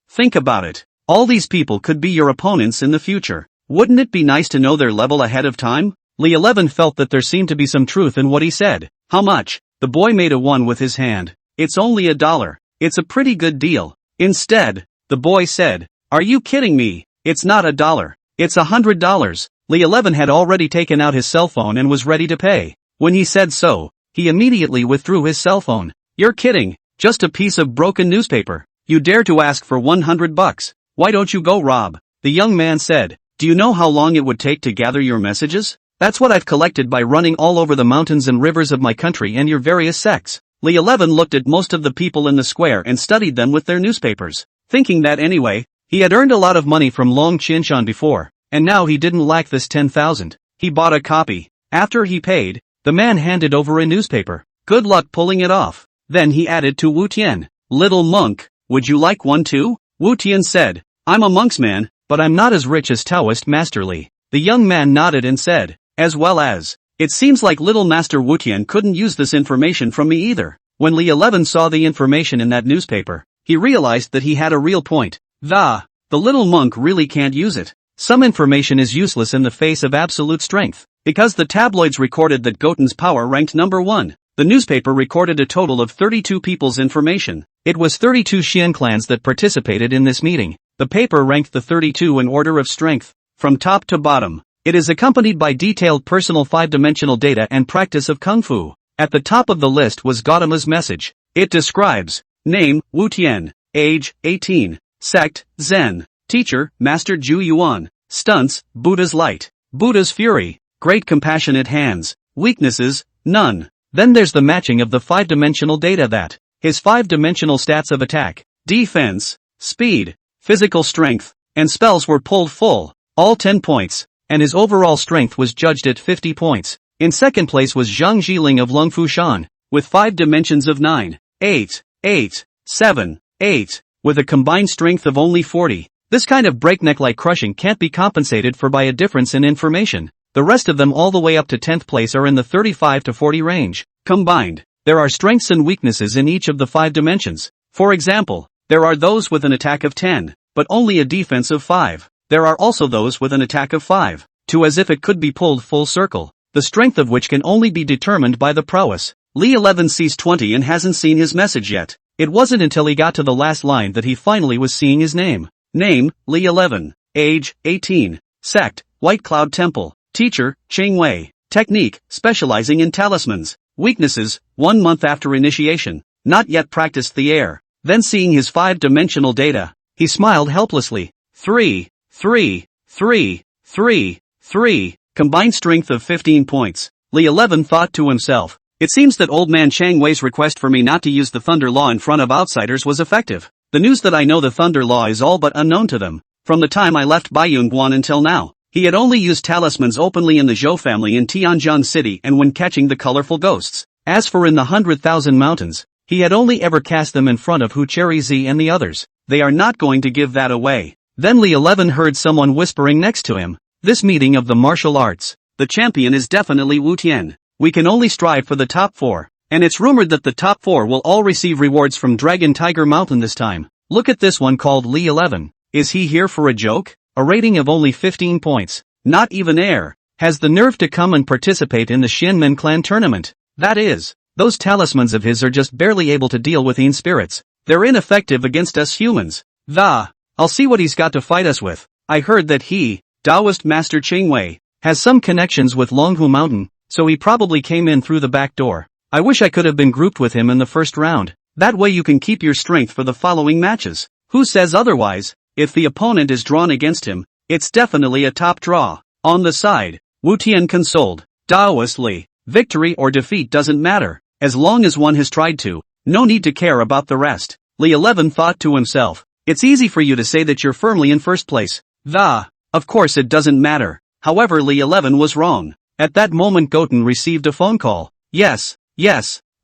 Think about it. All these people could be your opponents in the future. Wouldn't it be nice to know their level ahead of time?" Li 11 felt that there seemed to be some truth in what he said. "How much?" The boy made a 1 with his hand. "It's only $1. It's a pretty good deal." Instead, the boy said, "Are you kidding me? It's not $1. It's $100. Li 11 had already taken out his cell phone and was ready to pay. When he said so, he immediately withdrew his cell phone. "You're kidding. Just a piece of broken newspaper. You dare to ask for $100? Why don't you go rob?" The young man said, "Do you know how long it would take to gather your messages? That's what I've collected by running all over the mountains and rivers of my country and your various sects." Li 11 looked at most of the people in the square and studied them with their newspapers, thinking that anyway, he had earned a lot of money from Long Qinshan before, and now he didn't lack this 10,000. He bought a copy. After he paid, the man handed over a newspaper. "Good luck pulling it off." Then he added to Wu Tian, "Little monk, would you like one too?" Wu Tian said, "I'm a monk's man, but I'm not as rich as Taoist Master Li." The young man nodded and said, "As well as, it seems like little Master Wu Tian couldn't use this information from me either." When Li 11 saw the information in that newspaper, he realized that he had a real point. The little monk really can't use it. Some information is useless in the face of absolute strength. Because the tabloids recorded that Goten's power ranked number 1. The newspaper recorded a total of 32 people's information. It was 32 Xian clans that participated in this meeting. The paper ranked the 32 in order of strength, from top to bottom. It is accompanied by detailed personal 5-dimensional data and practice of Kung Fu. At the top of the list was Gautama's message. It describes: name, Wu Tian, age, 18, sect, Zen, teacher, Master Zhu Yuan, stunts, Buddha's light, Buddha's fury, great compassionate hands, weaknesses, none. Then there's the matching of the 5-dimensional data that his 5-dimensional stats of attack, defense, speed, physical strength, and spells were pulled full, all 10 points, and his overall strength was judged at 50 points. In second place was Zhang Jiling of Lungfushan, with 5 dimensions of 9, 8, 8, 7, 8, with a combined strength of only 40. This kind of breakneck-like crushing can't be compensated for by a difference in information. The rest of them all the way up to 10th place are in the 35 to 40 range. Combined, there are strengths and weaknesses in each of the 5 dimensions. For example, there are those with an attack of 10, but only a defense of 5. There are also those with an attack of 5, 2 as if it could be pulled full circle, the strength of which can only be determined by the prowess. Li 11 sees 20 and hasn't seen his message yet. It wasn't until he got to the last line that he finally was seeing his name. Name, Li 11. Age, 18. Sect, White Cloud Temple. Teacher, Cheng Wei. Technique, specializing in talismans. Weaknesses, 1 month after initiation. Not yet practiced the air. Then seeing his 5-dimensional data, he smiled helplessly. 3, 3, 3, 3, 3. Combined strength of 15 points. Li 11 thought to himself. It seems that old man Chang Wei's request for me not to use the Thunder Law in front of outsiders was effective. The news that I know the Thunder Law is all but unknown to them. From the time I left Baiyunguan until now, he had only used talismans openly in the Zhou family in Tianjin City and when catching the colorful ghosts. As for in the 100,000 mountains, he had only ever cast them in front of Hu Cherry Z and the others. They are not going to give that away. Then Li 11 heard someone whispering next to him. This meeting of the martial arts. The champion is definitely Wu Tian. We can only strive for the top 4. And it's rumored that the top 4 will all receive rewards from Dragon Tiger Mountain this time. Look at this one called Li 11. Is he here for a joke? A rating of only 15 points. Not even air. Has the nerve to come and participate in the Xianmen clan tournament. That is, those talismans of his are just barely able to deal with Yin spirits. They're ineffective against us humans. I'll see what he's got to fight us with. I heard that he, Taoist Master Cheng Wei, has some connections with Longhu Mountain, so he probably came in through the back door. I wish I could have been grouped with him in the first round. That way you can keep your strength for the following matches. Who says otherwise? If the opponent is drawn against him, it's definitely a top draw. On the side, Wu Tian consoled. Taoist Li, victory or defeat doesn't matter, as long as one has tried to. No need to care about the rest. Li 11 thought to himself. It's easy for you to say that you're firmly in first place. Of course it doesn't matter. However, Li 11 was wrong. At that moment Goten received a phone call. Yes,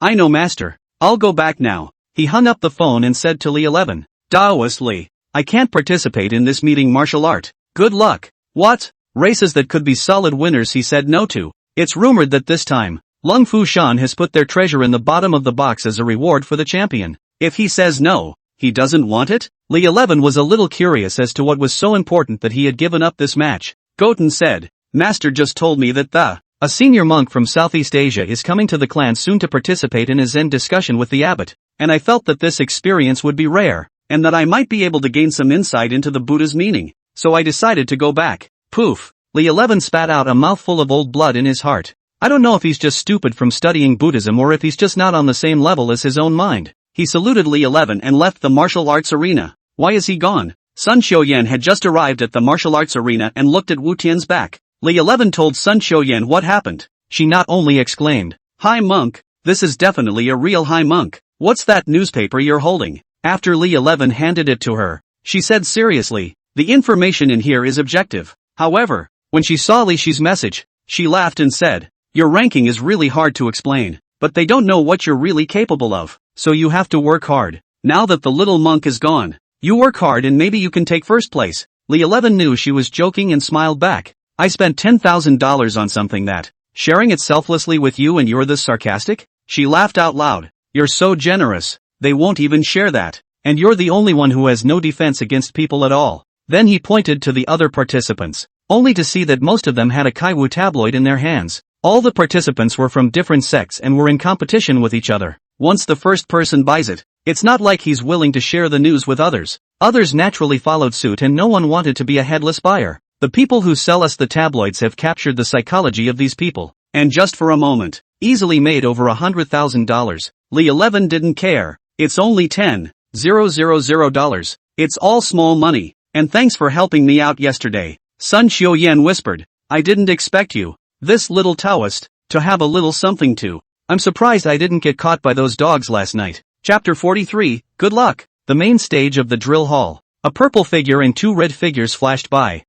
I know master. I'll go back now. He hung up the phone and said to Li 11. Taoist Li, I can't participate in this meeting martial art. Good luck. What? Races that could be solid winners he said no to. It's rumored that this time, Lung Fu Shan has put their treasure in the bottom of the box as a reward for the champion. If he says no, he doesn't want it? Li 11 was a little curious as to what was so important that he had given up this match. Goten said, Master just told me that a senior monk from Southeast Asia is coming to the clan soon to participate in a Zen discussion with the abbot, and I felt that this experience would be rare, and that I might be able to gain some insight into the Buddha's meaning, so I decided to go back. Poof! Li 11 spat out a mouthful of old blood in his heart. I don't know if he's just stupid from studying Buddhism or if he's just not on the same level as his own mind. He saluted Li 11 and left the martial arts arena. Why is he gone? Sun Xiuyan had just arrived at the martial arts arena and looked at Wu Tian's back. Li 11 told Sun Xiuyan what happened. She not only exclaimed, High monk, this is definitely a real high monk. What's that newspaper you're holding? After Li 11 handed it to her, she said seriously, the information in here is objective. However, when she saw Li Shi's message, she laughed and said, your ranking is really hard to explain, but they don't know what you're really capable of, so you have to work hard. Now that the little monk is gone, you work hard and maybe you can take first place. Li 11 knew she was joking and smiled back. I spent $10,000 on something that, sharing it selflessly with you and you're this sarcastic? She laughed out loud. You're so generous, they won't even share that. And you're the only one who has no defense against people at all. Then he pointed to the other participants, only to see that most of them had a Kaiwu tabloid in their hands. All the participants were from different sects and were in competition with each other. Once the first person buys it, it's not like he's willing to share the news with others. Others naturally followed suit and no one wanted to be a headless buyer. The people who sell us the tabloids have captured the psychology of these people. And just for a moment, easily made over $100,000. Lee 11 didn't care. It's only $10,000. It's all small money. And thanks for helping me out yesterday. Sun Xiuyan whispered. I didn't expect you, this little Taoist, to have a little something to. I'm surprised I didn't get caught by those dogs last night. Chapter 43, Good luck. The main stage of the drill hall. A purple figure and two red figures flashed by.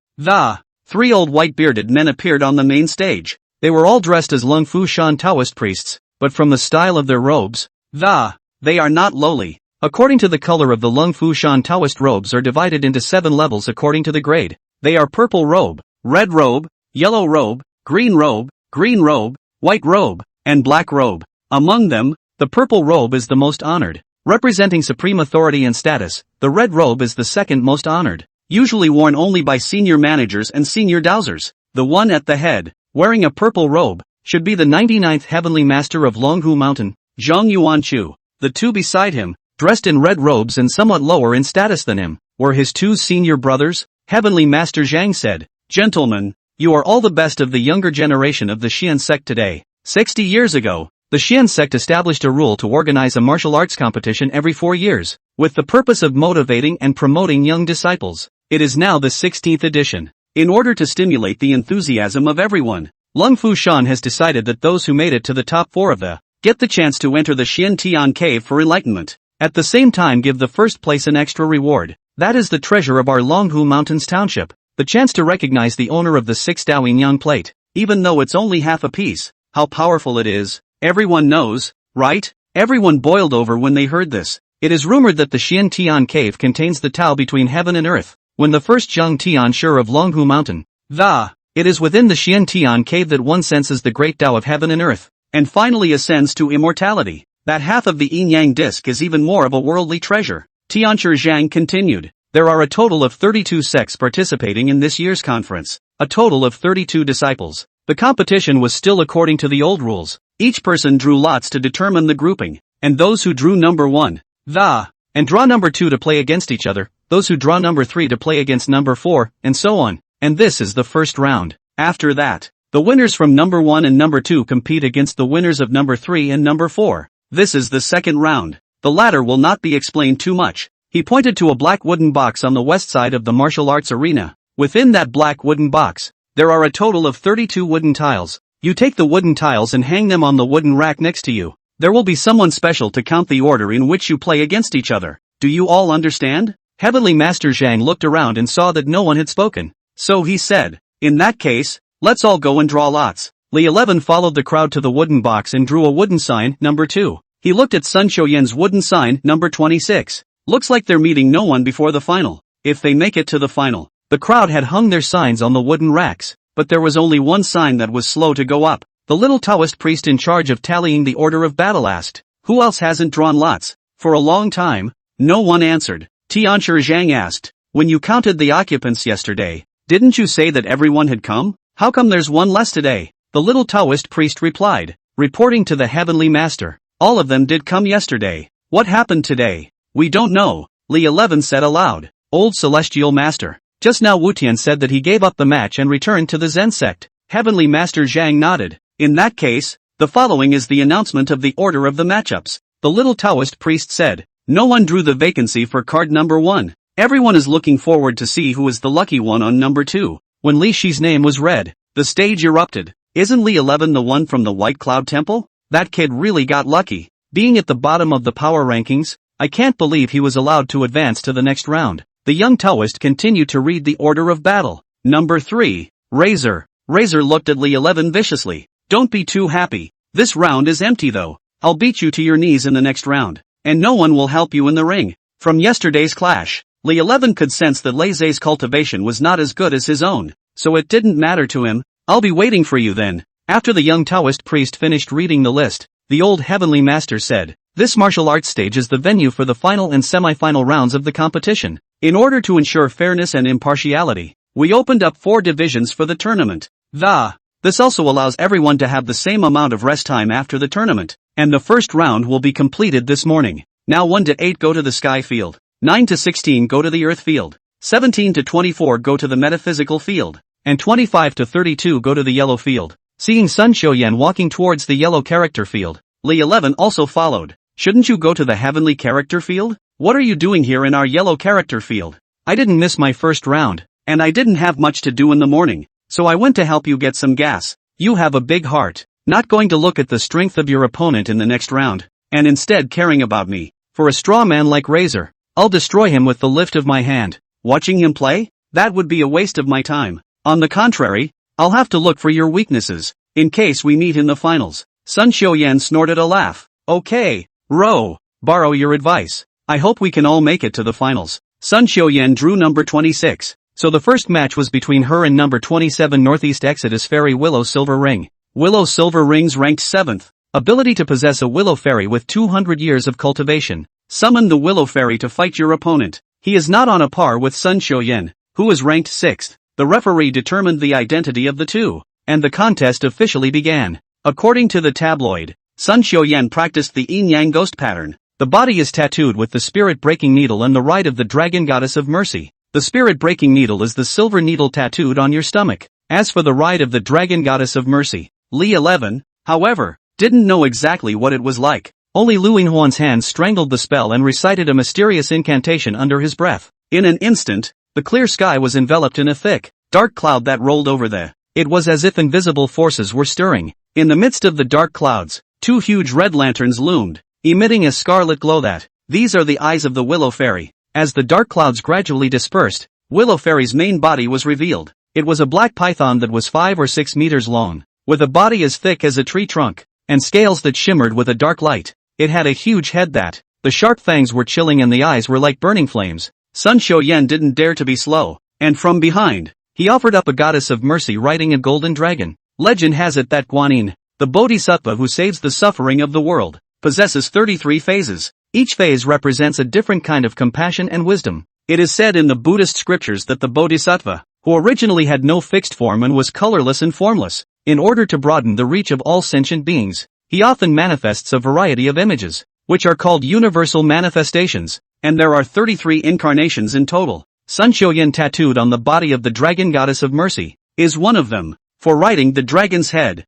Three old white-bearded men appeared on the main stage. They were all dressed as Lung Fu Shan Taoist priests, but from the style of their robes, they are not lowly. According to the color of the Lung Fu Shan Taoist robes are divided into 7 levels according to the grade. They are purple robe, red robe, yellow robe, green robe, white robe, and black robe. Among them, the purple robe is the most honored, representing supreme authority and status. The red robe is the second most honored, usually worn only by senior managers and senior dowsers. The one at the head, wearing a purple robe, should be the 99th Heavenly Master of Longhu Mountain, Zhang Yuanchu. The two beside him, dressed in red robes and somewhat lower in status than him, were his 2 senior brothers. Heavenly Master Zhang said, Gentlemen, you are all the best of the younger generation of the Xian sect today. 60 years ago, the Xian sect established a rule to organize a martial arts competition every 4 years, with the purpose of motivating and promoting young disciples. It is now the 16th edition. In order to stimulate the enthusiasm of everyone, Lung Fu Shan has decided that those who made it to the top 4 of the get the chance to enter the Xian Tian Cave for enlightenment. At the same time give the first place an extra reward. That is the treasure of our Longhu Mountains Township, the chance to recognize the owner of the 6 Dao Yin-Yang plate, even though it's only half a piece. How powerful it is, everyone knows, right? Everyone boiled over when they heard this. It is rumored that the Xian Tian Cave contains the Tao between heaven and earth. When the first Zhang Tian Shur of Longhu Mountain, it is within the Xian Tian Cave that one senses the great Tao of heaven and earth, and finally ascends to immortality. That half of the Yin-Yang disc is even more of a worldly treasure. Tianshur Zhang continued. There are a total of 32 sects participating in this year's conference. A total of 32 disciples. The competition was still according to the old rules. Each person drew lots to determine the grouping, and those who drew number 1, and draw number 2 to play against each other, those who draw number 3 to play against number 4, and so on. And this is the first round. After that, the winners from number 1 and number 2 compete against the winners of number 3 and number 4. This is the second round. The latter will not be explained too much. He pointed to a black wooden box on the west side of the martial arts arena. Within that black wooden box, there are a total of 32 wooden tiles. You take the wooden tiles and hang them on the wooden rack next to you. There will be someone special to count the order in which you play against each other. Do you all understand? Heavenly Master Zhang looked around and saw that no one had spoken. So he said, in that case, let's all go and draw lots. Li 11 followed the crowd to the wooden box and drew a wooden sign, number 2. He looked at Sun Xiuyan's wooden sign, number 26. Looks like they're meeting no one before the final. If they make it to the final. The crowd had hung their signs on the wooden racks, but there was only one sign that was slow to go up. The little Taoist priest in charge of tallying the order of battle asked, who else hasn't drawn lots? For a long time, no one answered. Tianshur Zhang asked, when you counted the occupants yesterday, didn't you say that everyone had come? How come there's one less today? The little Taoist priest replied, reporting to the Heavenly Master, all of them did come yesterday. What happened today? We don't know, Li 11 said aloud. Old Celestial Master. Just now Wutian said that he gave up the match and returned to the Zen sect. Heavenly Master Zhang nodded. In that case, the following is the announcement of the order of the matchups. The little Taoist priest said, no one drew the vacancy for card number 1. Everyone is looking forward to see who is the lucky one on number 2. When Li Shi's name was read, the stage erupted. Isn't Li 11 the one from the White Cloud Temple? That kid really got lucky. Being at the bottom of the power rankings, I can't believe he was allowed to advance to the next round. The young Taoist continued to read the order of battle. Number 3, Razor. Razor looked at Li 11 viciously. Don't be too happy. This round is empty though. I'll beat you to your knees in the next round. And no one will help you in the ring. From yesterday's clash, Li 11 could sense that Lei Zhe's cultivation was not as good as his own, so it didn't matter to him. I'll be waiting for you then. After the young Taoist priest finished reading the list, the old Heavenly Master said, this martial arts stage is the venue for the final and semi-final rounds of the competition. In order to ensure fairness and impartiality, we opened up 4 divisions for the tournament. The This also allows everyone to have the same amount of rest time after the tournament. And the first round will be completed this morning. Now 1 to 8 go to the sky field. 9 to 16 go to the earth field. 17 to 24 go to the metaphysical field. And 25 to 32 go to the yellow field. Seeing Sun Xiuyan walking towards the yellow character field, Li 11 also followed. Shouldn't you go to the heavenly character field? What are you doing here in our yellow character field? I didn't miss my first round, and I didn't have much to do in the morning, so I went to help you get some gas. You have a big heart, not going to look at the strength of your opponent in the next round, and instead caring about me. For a straw man like Razor, I'll destroy him with the lift of my hand. Watching him play? That would be a waste of my time. On the contrary, I'll have to look for your weaknesses, in case we meet in the finals. Sun Xiuyan snorted a laugh. Okay, Ro, borrow your advice. I hope we can all make it to the finals. Sun Xiuyan drew number 26, so the first match was between her and number 27 Northeast Exodus Fairy Willow Silver Ring. Willow Silver Ring's ranked 7th. Ability to possess a Willow Fairy with 200 years of cultivation. Summon the Willow Fairy to fight your opponent. He is not on a par with Sun Xiuyan, who is ranked 6th. The referee determined the identity of the two, and the contest officially began. According to the tabloid, Sun Xiuyan practiced the Yin-Yang ghost pattern. The body is tattooed with the spirit-breaking needle and the rite of the dragon goddess of mercy. The spirit-breaking needle is the silver needle tattooed on your stomach. As for the rite of the dragon goddess of mercy, Li 11, however, didn't know exactly what it was like. Only Lu Yinhuan's hands strangled the spell and recited a mysterious incantation under his breath. In an instant, the clear sky was enveloped in a thick, dark cloud that rolled over the. It was as if invisible forces were stirring. In the midst of the dark clouds, 2 huge red lanterns loomed, emitting a scarlet glow that. These are the eyes of the Willow Fairy. As the dark clouds gradually dispersed, Willow Fairy's main body was revealed. It was a black python that was 5 or 6 meters long, with a body as thick as a tree trunk, and scales that shimmered with a dark light. It had a huge head that. The sharp fangs were chilling and the eyes were like burning flames. Sun Xiuyan didn't dare to be slow, and from behind, he offered up a goddess of mercy riding a golden dragon. Legend has it that Guanyin, the bodhisattva who saves the suffering of the world, possesses 33 phases. Each phase represents a different kind of compassion and wisdom. It is said in the Buddhist scriptures that the bodhisattva, who originally had no fixed form and was colorless and formless, in order to broaden the reach of all sentient beings, he often manifests a variety of images, which are called universal manifestations, and there are 33 incarnations in total. Sun Xiuyan tattooed on the body of the dragon goddess of mercy, is one of them, for riding the dragon's head.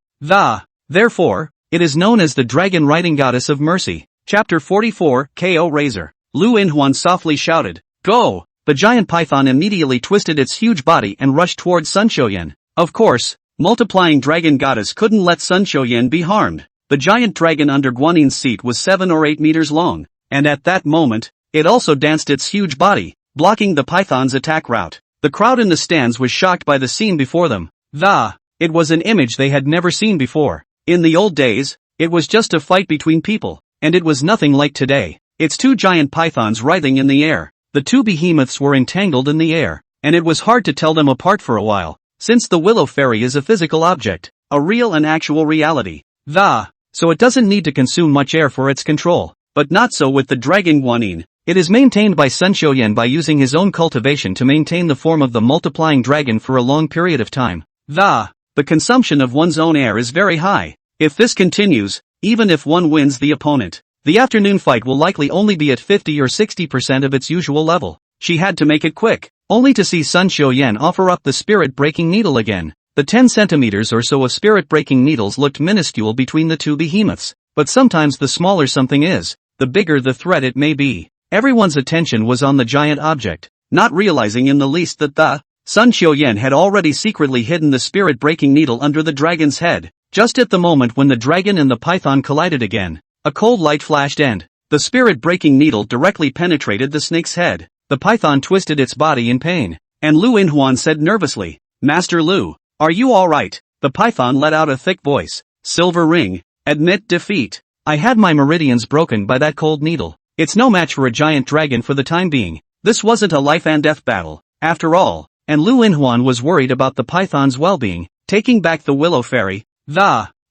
Therefore, it is known as the dragon riding goddess of mercy. Chapter 44, KO Razor. Lu Yinhuan softly shouted, "Go!" The giant python immediately twisted its huge body and rushed towards Sun Xiuyan. Of course, multiplying dragon goddess couldn't let Sun Xiuyan be harmed. The giant dragon under Guanyin's seat was 7 or 8 meters long, and at that moment, it also danced its huge body, blocking the python's attack route. The crowd in the stands was shocked by the scene before them. It was an image they had never seen before. In the old days, it was just a fight between people, and it was nothing like today. It's 2 giant pythons writhing in the air. The 2 behemoths were entangled in the air, and it was hard to tell them apart for a while, since the Willow Fairy is a physical object, a real and actual reality. So it doesn't need to consume much air for its control. But not so with the dragon Guanyin. It is maintained by Sun Xiuyan by using his own cultivation to maintain the form of the multiplying dragon for a long period of time. The consumption of one's own air is very high. If this continues, even if one wins the opponent, the afternoon fight will likely only be at 50 or 60% of its usual level. She had to make it quick, only to see Sun Xiuyan offer up the spirit-breaking needle again. The 10 centimeters or so of spirit-breaking needles looked minuscule between the 2 behemoths, but sometimes the smaller something is, the bigger the threat it may be. Everyone's attention was on the giant object, not realizing in the least that the Sun Xiuyan had already secretly hidden the spirit-breaking needle under the dragon's head. Just at the moment when the dragon and the python collided again, a cold light flashed and the spirit-breaking needle directly penetrated the snake's head. The python twisted its body in pain, and Lu Yinhuan said nervously, "Master Lu, are you alright?" The python let out a thick voice. "Silver Ring, admit defeat. I had my meridians broken by that cold needle. It's no match for a giant dragon for the time being. This wasn't a life and death battle, after all." And Lu Yinhuan was worried about the python's well-being. Taking back the Willow Fairy.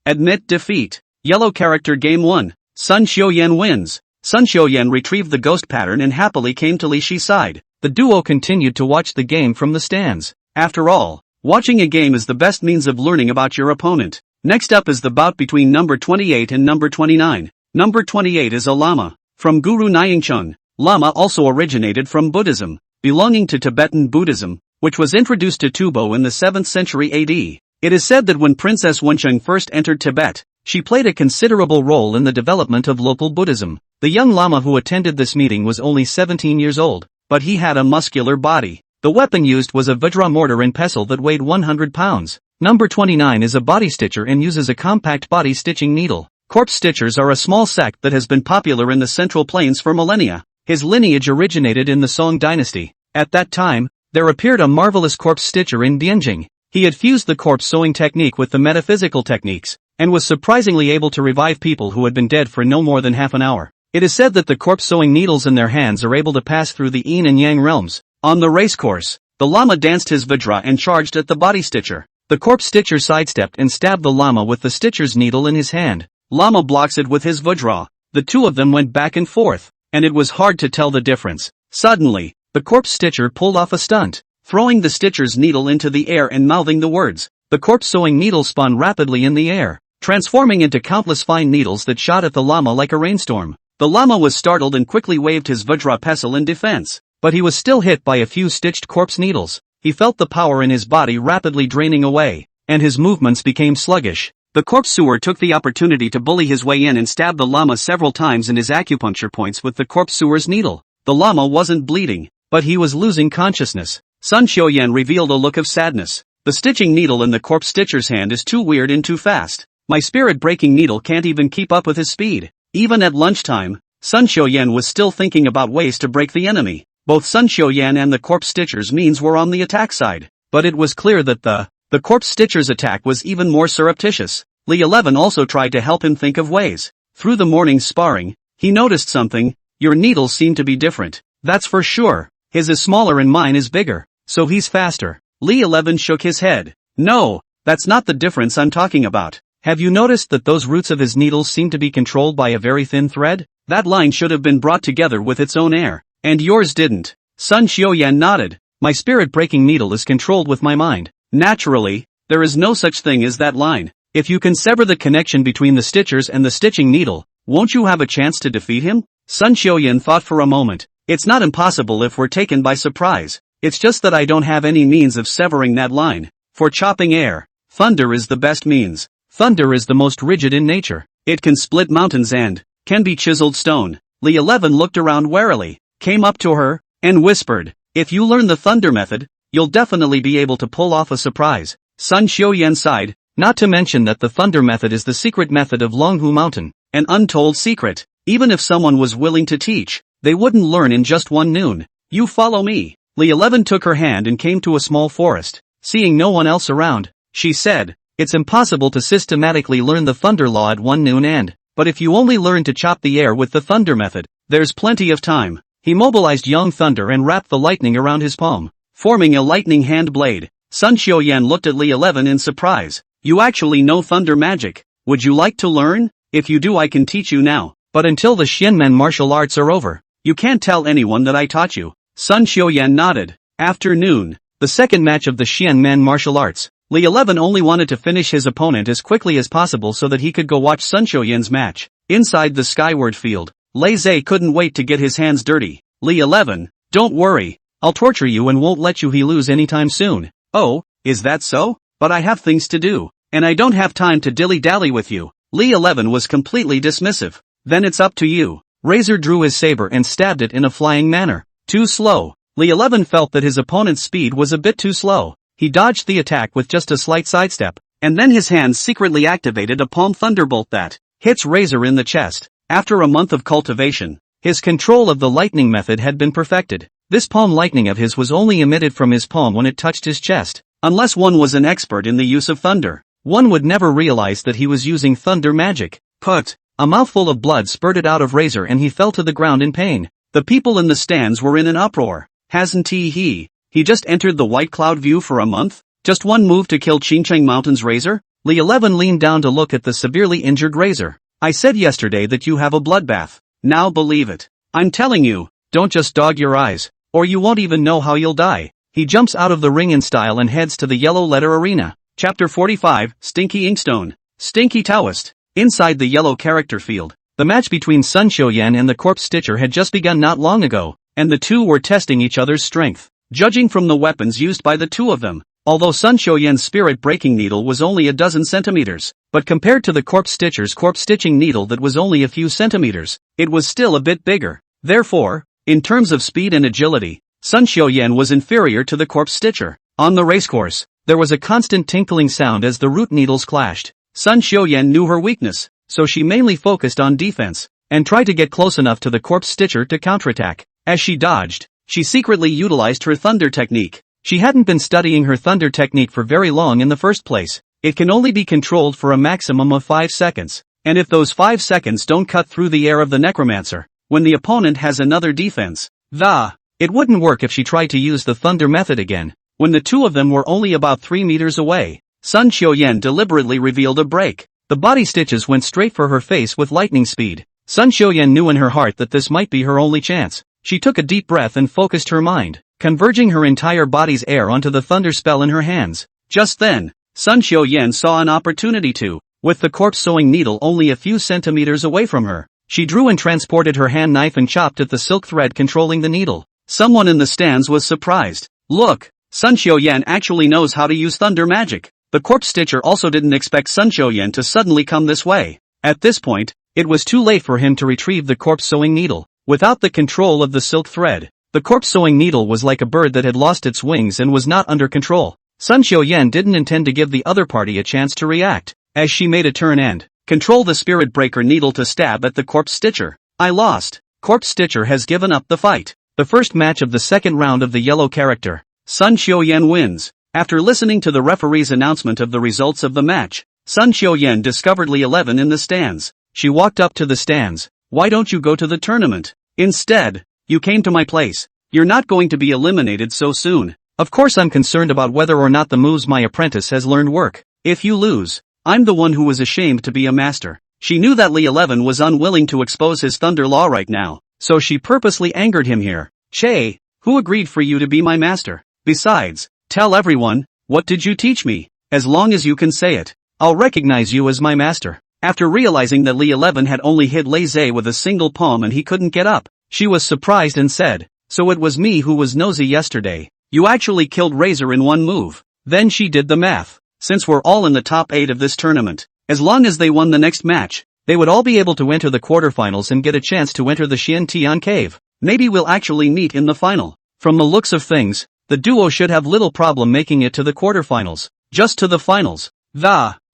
Admit defeat. Yellow character game 1. Sun Xiuyan wins. Sun Xiuyan retrieved the ghost pattern and happily came to Li Shi's side. The duo continued to watch the game from the stands. After all, Watching a game is the best means of learning about your opponent. Next up is the bout between number 28 and number 29. Number 28 is a lama. From Guru Nyingchen. Lama also originated from Buddhism, belonging to Tibetan Buddhism, which was introduced to Tubo in the 7th century AD. It is said that when Princess Wencheng first entered Tibet, she played a considerable role in the development of local Buddhism. The young lama who attended this meeting was only 17 years old, but he had a muscular body. The weapon used was a Vajra mortar and pestle that weighed 100 pounds. Number 29 is a body stitcher and uses a compact body stitching needle. Corpse stitchers are a small sect that has been popular in the Central Plains for millennia. His lineage originated in the Song dynasty. At that time, there appeared a marvelous corpse stitcher in Dianjing. He had fused the corpse sewing technique with the metaphysical techniques, and was surprisingly able to revive people who had been dead for no more than half an hour. It is said that the corpse sewing needles in their hands are able to pass through the Yin and Yang realms. On the racecourse, the lama danced his Vajra and charged at the body stitcher. The corpse stitcher sidestepped and stabbed the lama with the stitcher's needle in his hand. Lama blocks it with his Vajra. The two of them went back and forth, and it was hard to tell the difference. Suddenly, the corpse stitcher pulled off a stunt, throwing the stitcher's needle into the air and mouthing the words. The corpse sewing needle spun rapidly in the air, transforming into countless fine needles that shot at the lama like a rainstorm. The lama was startled and quickly waved his Vajra pestle in defense, but he was still hit by a few stitched corpse needles. He felt the power in his body rapidly draining away, and his movements became sluggish. The corpse sewer took the opportunity to bully his way in and stabbed the lama several times in his acupuncture points with the corpse sewer's needle. The lama wasn't bleeding, but he was losing consciousness. Sun Xiaoyan revealed a look of sadness. The stitching needle in the corpse stitcher's hand is too weird and too fast. My spirit-breaking needle can't even keep up with his speed. Even at lunchtime, Sun Xiaoyan was still thinking about ways to break the enemy. Both Sun Xiaoyan and the corpse stitcher's means were on the attack side, but it was clear that the corpse stitcher's attack was even more surreptitious. Li 11 also tried to help him think of ways. Through the morning's sparring, he noticed something. Your needles seem to be different. That's for sure. His is smaller and mine is bigger, so he's faster. Li 11 shook his head. No, that's not the difference I'm talking about. Have you noticed that those roots of his needles seem to be controlled by a very thin thread? That line should have been brought together with its own air, and yours didn't. Sun Xiaoyan nodded. My spirit-breaking needle is controlled with my mind. Naturally, there is no such thing as that line. If you can sever the connection between the stitchers and the stitching needle, won't you have a chance to defeat him? Sun Xiaoyan thought for a moment. It's not impossible if we're taken by surprise. It's just that I don't have any means of severing that line. For chopping air, thunder is the best means. Thunder is the most rigid in nature. It can split mountains and can be chiseled stone. Li 11 looked around warily, came up to her, and whispered, if you learn the thunder method, you'll definitely be able to pull off a surprise. Sun Xiaoyan sighed, not to mention that the thunder method is the secret method of Longhu Mountain, an untold secret. Even if someone was willing to teach, they wouldn't learn in just one noon. You follow me. Li 11 took her hand and came to a small forest. Seeing no one else around, she said, it's impossible to systematically learn the thunder law at one noon but if you only learn to chop the air with the thunder method, there's plenty of time. He mobilized young thunder and wrapped the lightning around his palm, forming a lightning hand blade. Sun Xiaoyan looked at Li 11 in surprise. You actually know thunder magic. Would you like to learn? If you do, I can teach you now. But until the Xianmen martial arts are over, you can't tell anyone that I taught you. Sun Xiaoyan nodded. After noon, the second match of the Xianmen martial arts. Li 11 only wanted to finish his opponent as quickly as possible so that he could go watch Sun Xiaoyan's match. Inside the skyward field, Lei Zhe couldn't wait to get his hands dirty. Li 11, don't worry, I'll torture you and won't let you lose anytime soon. Oh, is that so? But I have things to do, and I don't have time to dilly-dally with you. Li 11 was completely dismissive. Then it's up to you. Razor drew his saber and stabbed it in a flying manner. Too slow. Li 11 felt that his opponent's speed was a bit too slow. He dodged the attack with just a slight sidestep, and then his hands secretly activated a palm thunderbolt that hits Razor in the chest. After a month of cultivation, his control of the lightning method had been perfected. This palm lightning of his was only emitted from his palm when it touched his chest. Unless one was an expert in the use of thunder, one would never realize that he was using thunder magic. Put! A mouthful of blood spurted out of Razor and he fell to the ground in pain. The people in the stands were in an uproar. Hasn't he just entered the White Cloud View for a month? Just one move to kill Qingcheng Mountain's Razor? Li 11 leaned down to look at the severely injured Razor. I said yesterday that you have a bloodbath. Now believe it. I'm telling you, don't just dog your eyes, or you won't even know how you'll die. he jumps out of the ring in style and heads to the yellow letter arena. Chapter 45, Stinky Inkstone. Stinky Taoist. Inside the yellow character field, the match between Sun Xiaoyan and the Corpse Stitcher had just begun not long ago, and the two were testing each other's strength. Judging from the weapons used by the two of them, although Sun Xiaoyan's spirit-breaking needle was only a dozen centimeters, but compared to the Corpse Stitcher's corpse-stitching needle that was only a few centimeters, it was still a bit bigger. Therefore, in terms of speed and agility, Sun Xiaoyan was inferior to the Corpse Stitcher. On the racecourse, there was a constant tinkling sound as the root needles clashed. Sun Xiaoyan knew her weakness, so she mainly focused on defense, and tried to get close enough to the Corpse Stitcher to counterattack. As she dodged, she secretly utilized her thunder technique. She hadn't been studying her thunder technique for very long in the first place. It can only be controlled for a maximum of 5 seconds, and if those 5 seconds don't cut through the air of the necromancer, when the opponent has another defense, it wouldn't work if she tried to use the thunder method again. When the two of them were only about 3 meters away, Sun Xiaoyan deliberately revealed a break. The body stitches went straight for her face with lightning speed. Sun Xiaoyan knew in her heart that this might be her only chance. She took a deep breath and focused her mind, converging her entire body's air onto the thunder spell in her hands. Just then, Sun Xiaoyan saw an opportunity to, with the corpse sewing needle only a few centimeters away from her, she drew and transported her hand knife and chopped at the silk thread controlling the needle. Someone in the stands was surprised. Look, Sun Xiaoyan actually knows how to use thunder magic. The Corpse Stitcher also didn't expect Sun Xiaoyan to suddenly come this way. At this point, it was too late for him to retrieve the corpse sewing needle. Without the control of the silk thread, the corpse sewing needle was like a bird that had lost its wings and was not under control. Sun Xiaoyan didn't intend to give the other party a chance to react, as she made a turn and control the spirit breaker needle to stab at the Corpse Stitcher. I lost. Corpse Stitcher has given up the fight. The first match of the second round of the yellow character. Sun Xiaoyan wins. After listening to the referee's announcement of the results of the match, Sun Xiaoyan discovered Li 11 in the stands. She walked up to the stands. Why don't you go to the tournament? Instead, you came to my place. You're not going to be eliminated so soon. Of course I'm concerned about whether or not the moves my apprentice has learned work. If you lose, I'm the one who was ashamed to be a master. She knew that Li 11 was unwilling to expose his thunder law right now, so she purposely angered him here. Che, who agreed for you to be my master? Besides, tell everyone, what did you teach me? As long as you can say it, I'll recognize you as my master. After realizing that Li 11 had only hit Lei Zhe with a single palm and he couldn't get up, she was surprised and said, so it was me who was nosy yesterday. You actually killed Razor in one move. Then she did the math. Since we're all in the top 8 of this tournament, as long as they won the next match, they would all be able to enter the quarterfinals and get a chance to enter the Xian cave. Maybe we'll actually meet in the final. From the looks of things, the duo should have little problem making it to the quarterfinals. Just to the finals.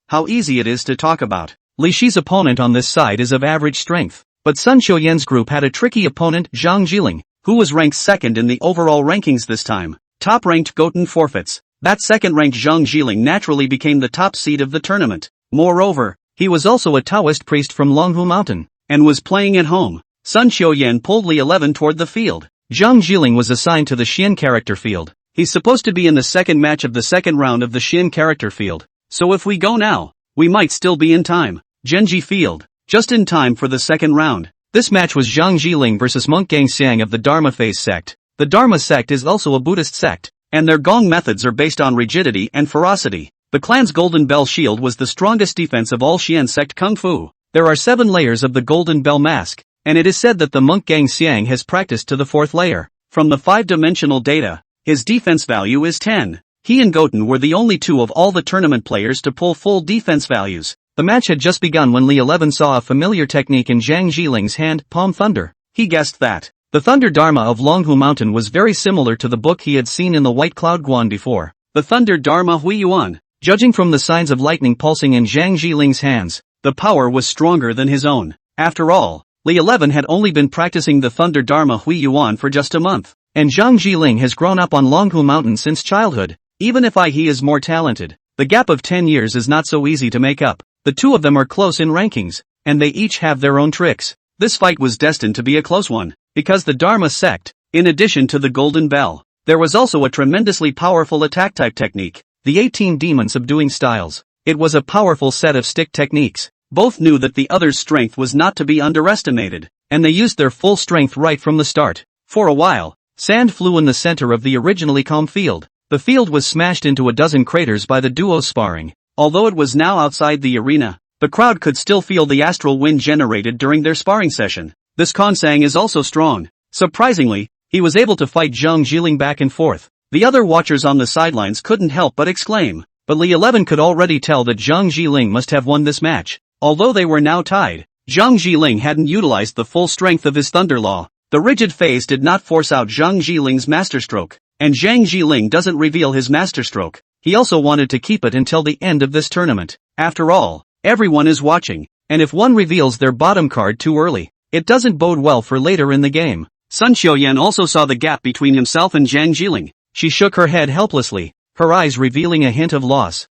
How easy it is to talk about. Li Shi's opponent on this side is of average strength, but Sun Xiaoyan's group had a tricky opponent, Zhang Jiling, who was ranked second in the overall rankings this time. Top-ranked Goten forfeits. That second-ranked Zhang Jiling naturally became the top seed of the tournament. Moreover, he was also a Taoist priest from Luohua Mountain, and was playing at home. Sun Xiaoyan pulled Li 11 toward the field. Zhang Jiling was assigned to the Xian character field. He's supposed to be in the second match of the second round of the Xian character field. So if we go now, we might still be in time. Genji field. Just in time for the second round. This match was Zhang Jiling versus Monk Gang Xiang of the Dharma Phase sect. The Dharma sect is also a Buddhist sect, and their gong methods are based on rigidity and ferocity. The clan's Golden Bell Shield was the strongest defense of all Xian sect Kung Fu. There are 7 layers of the Golden Bell Mask, and it is said that the Monk Gang Xiang has practiced to the 4th layer. From the 5-dimensional data, his defense value is 10. He and Goten were the only 2 of all the tournament players to pull full defense values. The match had just begun when Li 11 saw a familiar technique in Zhang Jiling's hand, Palm Thunder. He guessed that the Thunder Dharma of Luohua Mountain was very similar to the book he had seen in the White Cloud Guan before. The Thunder Dharma Hui Yuan. Judging from the signs of lightning pulsing in Zhang Jiling's hands, the power was stronger than his own. After all, Li 11 had only been practicing the Thunder Dharma Hui Yuan for just a month, and Zhang Jiling has grown up on Luohua Mountain since childhood. Even if he is more talented, the gap of 10 years is not so easy to make up. The two of them are close in rankings, and they each have their own tricks. This fight was destined to be a close one, because the Dharma sect, in addition to the Golden Bell, there was also a tremendously powerful attack type technique, the 18 demon subduing styles. It was a powerful set of stick techniques. Both knew that the other's strength was not to be underestimated, and they used their full strength right from the start. For a while, Sand flew in the center of the originally calm field. The field was smashed into a dozen craters by the duo's sparring. Although it was now outside the arena, the crowd could still feel the astral wind generated during their sparring session. This Konsang is also strong. Surprisingly, he was able to fight Zhang Jiling back and forth. The other watchers on the sidelines couldn't help but exclaim. But Li 11 could already tell that Zhang Jiling must have won this match. Although they were now tied, Zhang Jiling hadn't utilized the full strength of his Thunder Law. The rigid phase did not force out Zhang Jiling's masterstroke, and Zhang Jiling doesn't reveal his masterstroke. He also wanted to keep it until the end of this tournament. After all, everyone is watching, and if one reveals their bottom card too early, it doesn't bode well for later in the game. Sun Xiaoyan also saw the gap between himself and Zhang Jiling. She shook her head helplessly, her eyes revealing a hint of loss.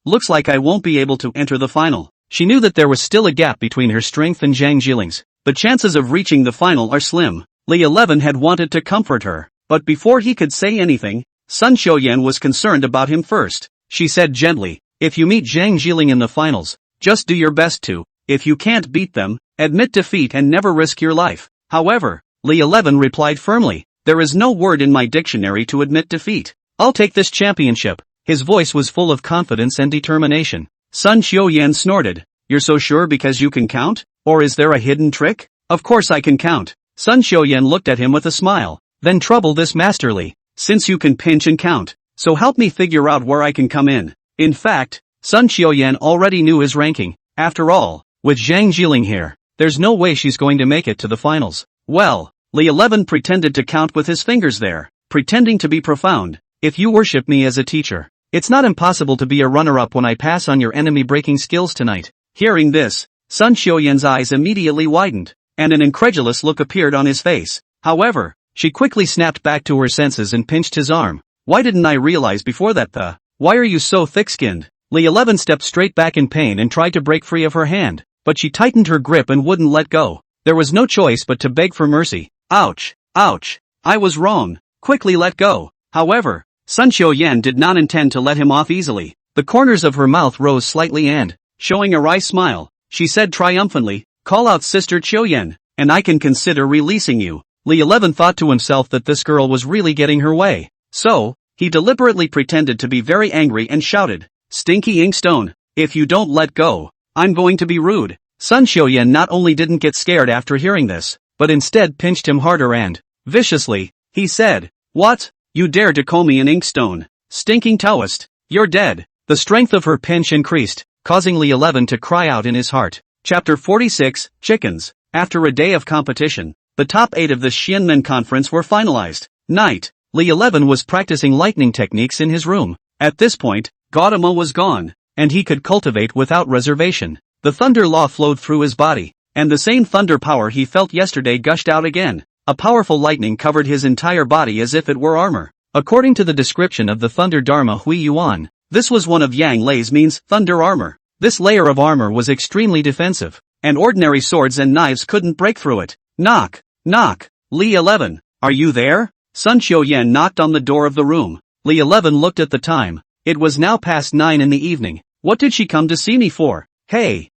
Looks like I won't be able to enter the final. She knew that there was still a gap between her strength and Zhang Jiling's. The chances of reaching the final are slim. Li 11 had wanted to comfort her, but before he could say anything, Sun Xiaoyan was concerned about him first. She said gently, if you meet Zhang Jiling in the finals, just do your best to. If you can't beat them, admit defeat and never risk your life. However, Li 11 replied firmly, there is no word in my dictionary to admit defeat. I'll take this championship. His voice was full of confidence and determination. Sun Xiaoyan snorted. You're so sure because you can count? Or is there a hidden trick? Of course I can count. Sun Xiaoyan looked at him with a smile. Then trouble this masterly. Since you can pinch and count, so help me figure out where I can come in. In fact, Sun Xiaoyan already knew his ranking. After all, with Zhang Jiling here, there's no way she's going to make it to the finals. Well, Li 11 pretended to count with his fingers there, pretending to be profound. If you worship me as a teacher, it's not impossible to be a runner-up when I pass on your enemy-breaking skills tonight. Hearing this, Sun Xiaoyan's eyes immediately widened, and an incredulous look appeared on his face. However, she quickly snapped back to her senses and pinched his arm. Why didn't I realize before that? Why are you so thick-skinned? Li 11 stepped straight back in pain and tried to break free of her hand, but she tightened her grip and wouldn't let go. There was no choice but to beg for mercy. Ouch! Ouch! I was wrong. Quickly let go. However, Sun Xiaoyan did not intend to let him off easily. The corners of her mouth rose slightly and, showing a wry smile, she said triumphantly, call out Sister Xiaoyan, and I can consider releasing you. Li 11 thought to himself that this girl was really getting her way. So, he deliberately pretended to be very angry and shouted, Stinky Inkstone, if you don't let go, I'm going to be rude. Sun Xiaoyan not only didn't get scared after hearing this, but instead pinched him harder and, viciously, he said, what? You dare to call me an inkstone? Stinking Taoist, you're dead. The strength of her pinch increased, causing Li 11 to cry out in his heart. Chapter 46, Chickens. After a day of competition, the top 8 of the Xianmen conference were finalized. Night. Li 11 was practicing lightning techniques in his room. At this point, Gautama was gone, and he could cultivate without reservation. The thunder law flowed through his body, and the same thunder power he felt yesterday gushed out again. A powerful lightning covered his entire body as if it were armor. According to the description of the Thunder Dharma Hui Yuan, this was one of Yang Lei's means, thunder armor. This layer of armor was extremely defensive, and ordinary swords and knives couldn't break through it. Knock, knock. Li 11, are you there? Sun Xiaoyan knocked on the door of the room. Li 11 looked at the time. It was now past 9 in the evening. What did she come to see me for? Hey,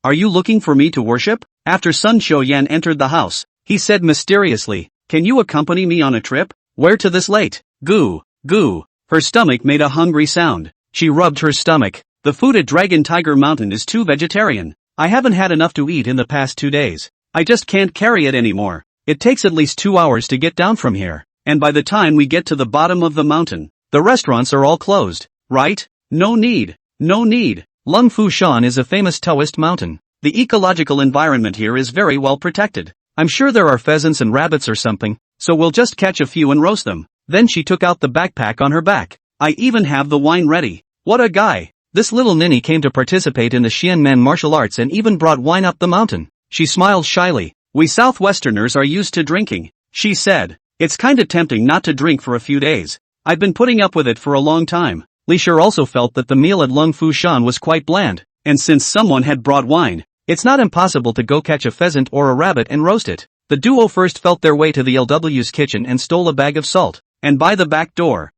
are you looking for me to worship? After Sun Xiaoyan entered the house, he said mysteriously, can you accompany me on a trip? Where to this late? Goo. Her stomach made a hungry sound. She rubbed her stomach. The food at Dragon Tiger Mountain is too vegetarian. I haven't had enough to eat in the past 2 days. I just can't carry it anymore. It takes at least 2 hours to get down from here. And by the time we get to the bottom of the mountain, the restaurants are all closed. Right? No need. Lung Fu Shan is a famous Taoist mountain. The ecological environment here is very well protected. I'm sure there are pheasants and rabbits or something, so we'll just catch a few and roast them. Then she took out the backpack on her back. I even have the wine ready. What a guy. This little ninny came to participate in the Xianmen martial arts and even brought wine up the mountain. She smiled shyly. We Southwesterners are used to drinking, she said. It's kinda tempting not to drink for a few days. I've been putting up with it for a long time. Li Shi also felt that the meal at Lung Fu Shan was quite bland, and since someone had brought wine, it's not impossible to go catch a pheasant or a rabbit and roast it. The duo first felt their way to the LW's kitchen and stole a bag of salt, and by the back door,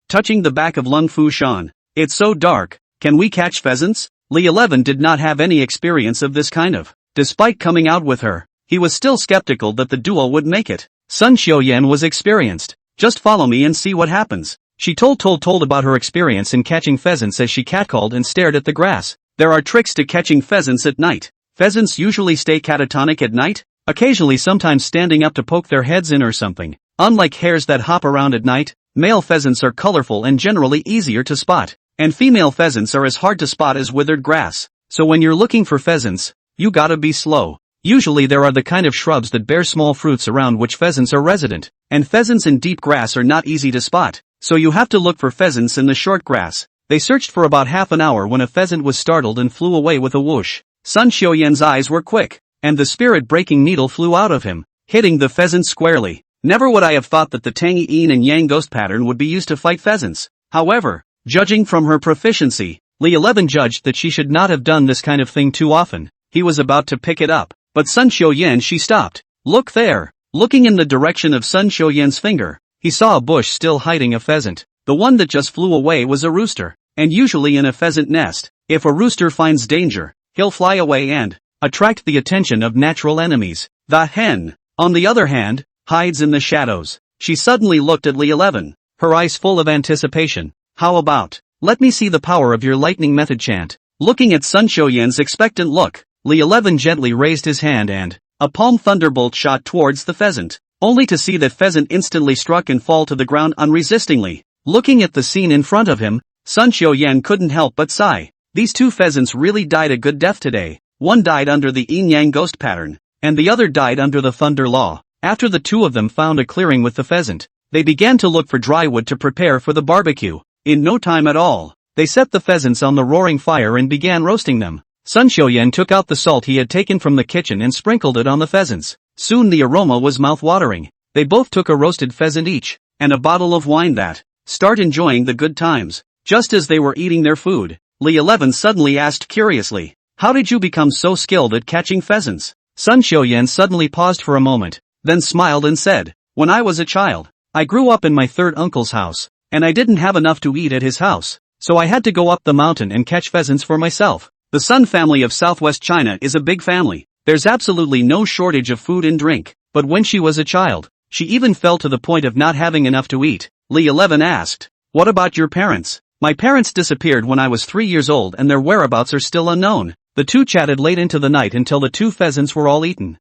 touching the back of Lung Fu Shan. It's so dark, can we catch pheasants? Li 11 did not have any experience of this kind of. Despite coming out with her, he was still skeptical that the duo would make it. Sun Xiaoyan was experienced. Just follow me and see what happens. She told about her experience in catching pheasants as she catcalled and stared at the grass. There are tricks to catching pheasants at night. Pheasants usually stay catatonic at night, occasionally sometimes standing up to poke their heads in or something. Unlike hares that hop around at night, male pheasants are colorful and generally easier to spot. And female pheasants are as hard to spot as withered grass. So when you're looking for pheasants, you gotta be slow. Usually there are the kind of shrubs that bear small fruits around which pheasants are resident. And pheasants in deep grass are not easy to spot. So you have to look for pheasants in the short grass. They searched for about half an hour when a pheasant was startled and flew away with a whoosh. Sun Xiaoyan's eyes were quick, and the spirit-breaking needle flew out of him, hitting the pheasant squarely. Never would I have thought that the tangy yin and yang ghost pattern would be used to fight pheasants. However, judging from her proficiency, Li 11 judged that she should not have done this kind of thing too often. He was about to pick it up, but Sun Xiaoyan she stopped. Look there. Looking in the direction of Sun Xiaoyan's finger, he saw a bush still hiding a pheasant. The one that just flew away was a rooster, and usually in a pheasant nest, if a rooster finds danger, he'll fly away and attract the attention of natural enemies. The hen, on the other hand, hides in the shadows. She suddenly looked at Li 11, her eyes full of anticipation. How about, let me see the power of your lightning method chant. Looking at Sun Xiaoyan's expectant look, Li 11 gently raised his hand and a palm thunderbolt shot towards the pheasant, only to see that pheasant instantly struck and fall to the ground unresistingly. Looking at the scene in front of him, Sun Xiaoyan couldn't help but sigh. These two pheasants really died a good death today. One died under the Yin-Yang ghost pattern, and the other died under the thunder law. After the two of them found a clearing with the pheasant, they began to look for dry wood to prepare for the barbecue. In no time at all, they set the pheasants on the roaring fire and began roasting them. Sun Xiaoyan took out the salt he had taken from the kitchen and sprinkled it on the pheasants. Soon the aroma was mouth-watering. They both took a roasted pheasant each, and a bottle of wine that start enjoying the good times. Just as they were eating their food, Li 11 suddenly asked curiously, how did you become so skilled at catching pheasants? Sun Xiaoyan suddenly paused for a moment, then smiled and said, when I was a child, I grew up in my third uncle's house, and I didn't have enough to eat at his house, so I had to go up the mountain and catch pheasants for myself. The Sun family of southwest China is a big family. There's absolutely no shortage of food and drink, but when she was a child, she even fell to the point of not having enough to eat. Li 11 asked, what about your parents? My parents disappeared when I was 3 years old and their whereabouts are still unknown. The two chatted late into the night until the two pheasants were all eaten.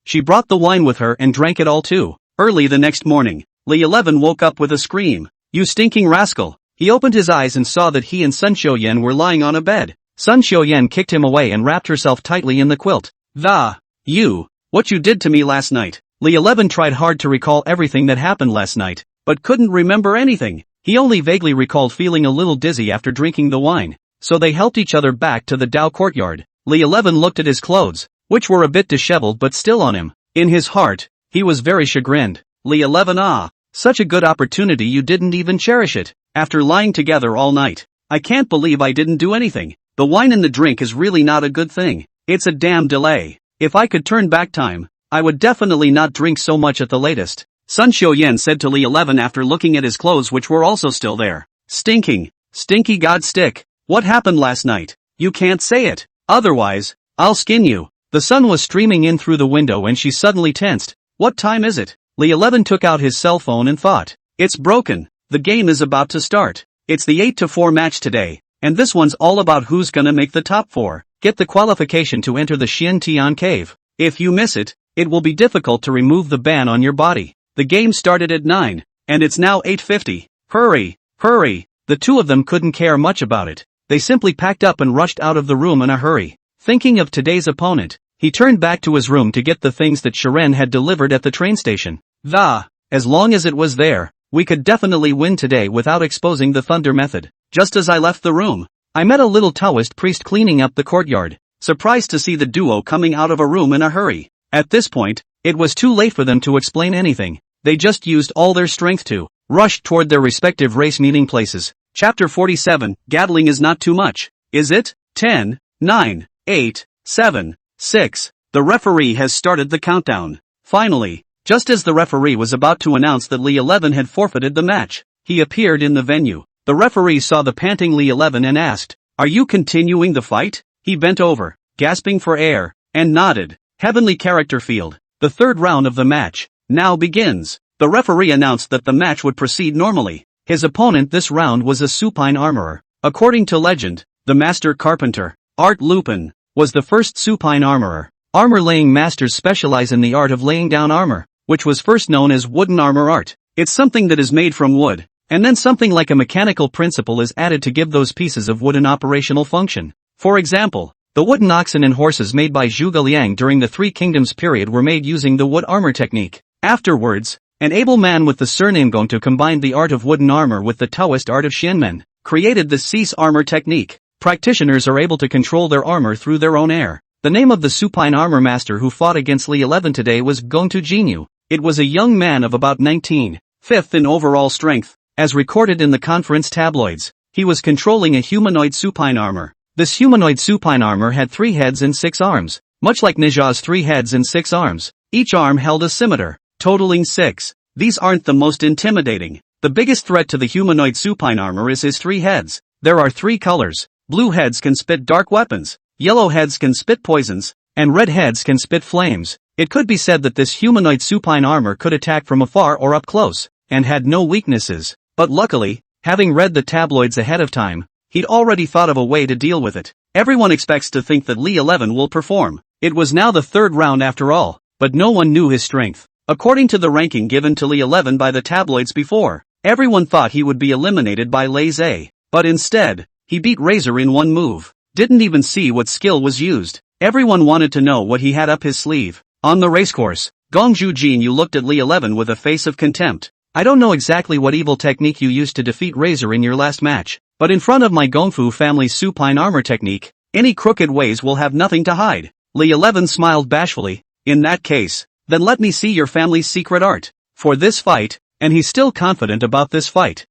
She brought the wine with her and drank it all too. Early the next morning, Li 11 woke up with a scream. You stinking rascal! He opened his eyes and saw that he and Sun Xiaoyan were lying on a bed. Sun Xiaoyan kicked him away and wrapped herself tightly in the quilt. What you did to me last night. Li 11 tried hard to recall everything that happened last night, but couldn't remember anything. He only vaguely recalled feeling a little dizzy after drinking the wine. So they helped each other back to the Dao courtyard. Li 11 looked at his clothes, which were a bit disheveled but still on him. In his heart, he was very chagrined. Li 11 such a good opportunity you didn't even cherish it. After lying together all night, I can't believe I didn't do anything. The wine and the drink is really not a good thing. It's a damn delay. If I could turn back time, I would definitely not drink so much at the latest. Sun Xiaoyan said to Li 11 after looking at his clothes which were also still there. Stinky god stick. What happened last night? You can't say it. Otherwise, I'll skin you. The sun was streaming in through the window and she suddenly tensed. What time is it? Li 11 took out his cell phone and thought. It's broken. The game is about to start. It's the 8-4 match today, and this one's all about who's gonna make the top 4. Get the qualification to enter the Xiantian cave. If you miss it, it will be difficult to remove the ban on your body. The game started at 9, and it's now 8:50. Hurry! The two of them couldn't care much about it. They simply packed up and rushed out of the room in a hurry. Thinking of today's opponent, he turned back to his room to get the things that Sharon had delivered at the train station. As long as it was there, we could definitely win today without exposing the thunder method. Just as I left the room, I met a little Taoist priest cleaning up the courtyard, surprised to see the duo coming out of a room in a hurry. At this point, it was too late for them to explain anything. They just used all their strength to rush toward their respective race meeting places. Chapter 47, Gaddling is not too much, is it? 10, 9, 8, 7, 6. The referee has started the countdown. Finally, just as the referee was about to announce that Li 11 had forfeited the match, he appeared in the venue. The referee saw the panting Li 11 and asked, "Are you continuing the fight?" He bent over, gasping for air, and nodded. Heavenly character field. The third round of the match. now begins. The referee announced that the match would proceed normally. His opponent this round was a supine armorer. According to legend, the master carpenter, Art Lupin, was the first supine armorer. Armor-laying masters specialize in the art of laying down armor, which was first known as wooden armor art. It's something that is made from wood, and then something like a mechanical principle is added to give those pieces of wood an operational function. For example, the wooden oxen and horses made by Zhuge Liang during the Three Kingdoms period were made using the wood armor technique. Afterwards, an able man with the surname Gong to combine the art of wooden armor with the Taoist art of Xianmen, created the cease armor technique. Practitioners are able to control their armor through their own air. The name of the supine armor master who fought against Li 11 today was Gongtu Jinyu. It was a young man of about 19, fifth in overall strength, as recorded in the conference tabloids. He was controlling a humanoid supine armor. This humanoid supine armor had 3 heads and 6 arms, much like Nija's 3 heads and 6 arms. Each arm held a scimitar, totaling 6. These aren't the most intimidating. The biggest threat to the humanoid supine armor is his 3 heads. There are 3 colors. Blue heads can spit dark weapons, yellow heads can spit poisons, and red heads can spit flames. It could be said that this humanoid supine armor could attack from afar or up close, and had no weaknesses. But luckily, having read the tabloids ahead of time, he'd already thought of a way to deal with it. Everyone expects to think that Li 11 will perform. It was now the 3rd round after all, but no one knew his strength. According to the ranking given to Li 11 by the tabloids before, everyone thought he would be eliminated by Lei Zhe. But instead, he beat Razor in one move. Didn't even see what skill was used. Everyone wanted to know what he had up his sleeve. On the racecourse, Gongju Jinyu looked at Li 11 with a face of contempt. I don't know exactly what evil technique you used to defeat Razor in your last match, but in front of my Gongfu family's supine armor technique, any crooked ways will have nothing to hide. Li 11 smiled bashfully. In that case, then let me see your family's secret art. For this fight, and he's still confident about this fight.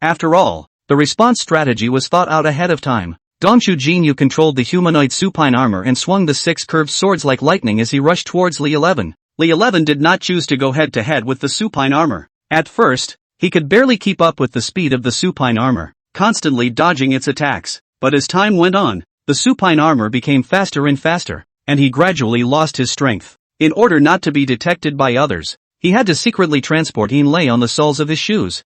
After all, the response strategy was thought out ahead of time. Gongju Jinyu controlled the humanoid supine armor and swung the 6 curved swords like lightning as he rushed towards Li 11. Li 11 did not choose to go head-to-head with the supine armor. At first, he could barely keep up with the speed of the supine armor, constantly dodging its attacks. But as time went on, the supine armor became faster and faster, and he gradually lost his strength. In order not to be detected by others, he had to secretly transport Yin Lei on the soles of his shoes.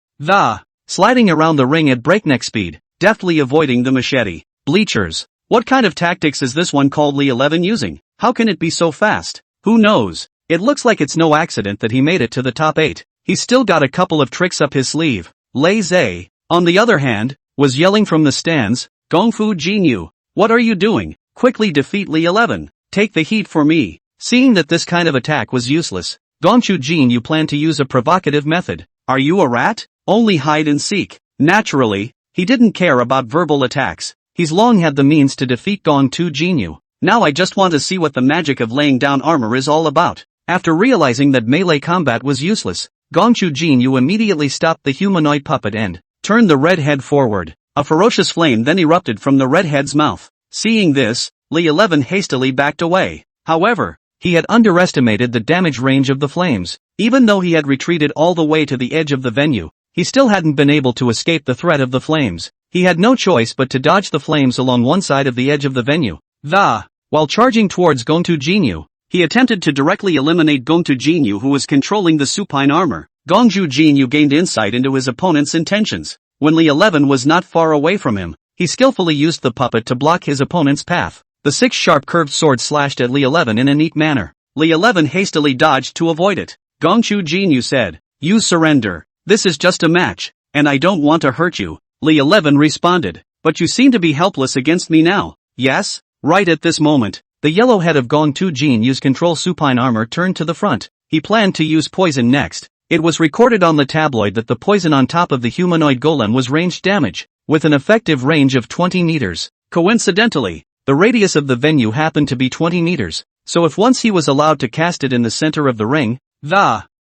Sliding around the ring at breakneck speed, deftly avoiding the machete. Bleachers. What kind of tactics is this one called Li 11 using? How can it be so fast? Who knows? It looks like it's no accident that he made it to the top 8. He's still got a couple of tricks up his sleeve. Lei Zhe, on the other hand, was yelling from the stands, Gongfu Jinyu, what are you doing? Quickly defeat Li 11. Take the heat for me. Seeing that this kind of attack was useless, Gongfu Jinyu planned to use a provocative method. Are you a rat? Only hide and seek. Naturally, he didn't care about verbal attacks. He's long had the means to defeat Gongtu Jinyu. Now I just want to see what the magic of laying down armor is all about. After realizing that melee combat was useless, Gongchu Jinyu immediately stopped the humanoid puppet and turned the red head forward. A ferocious flame then erupted from the red head's mouth. Seeing this, Li 11 hastily backed away. However, he had underestimated the damage range of the flames. Even though he had retreated all the way to the edge of the venue, he still hadn't been able to escape the threat of the flames. He had no choice but to dodge the flames along one side of the edge of the venue. While charging towards Gongtu Jinyu, he attempted to directly eliminate Gongtu Jinyu, who was controlling the supine armor. Gongju Jinyu gained insight into his opponent's intentions. When Li 11 was not far away from him, he skillfully used the puppet to block his opponent's path. The 6 sharp curved swords slashed at Li 11 in a neat manner. Li 11 hastily dodged to avoid it. Gongchu Jinyu said, "You surrender. This is just a match, and I don't want to hurt you." Li 11 responded, "But you seem to be helpless against me now." "Yes?" Right at this moment, the yellow head of Gongtu Jinyu's control supine armor turned to the front. He planned to use poison next. It was recorded on the tabloid that the poison on top of the humanoid golem was ranged damage, with an effective range of 20 meters. Coincidentally, the radius of the venue happened to be 20 meters, so if once he was allowed to cast it in the center of the ring,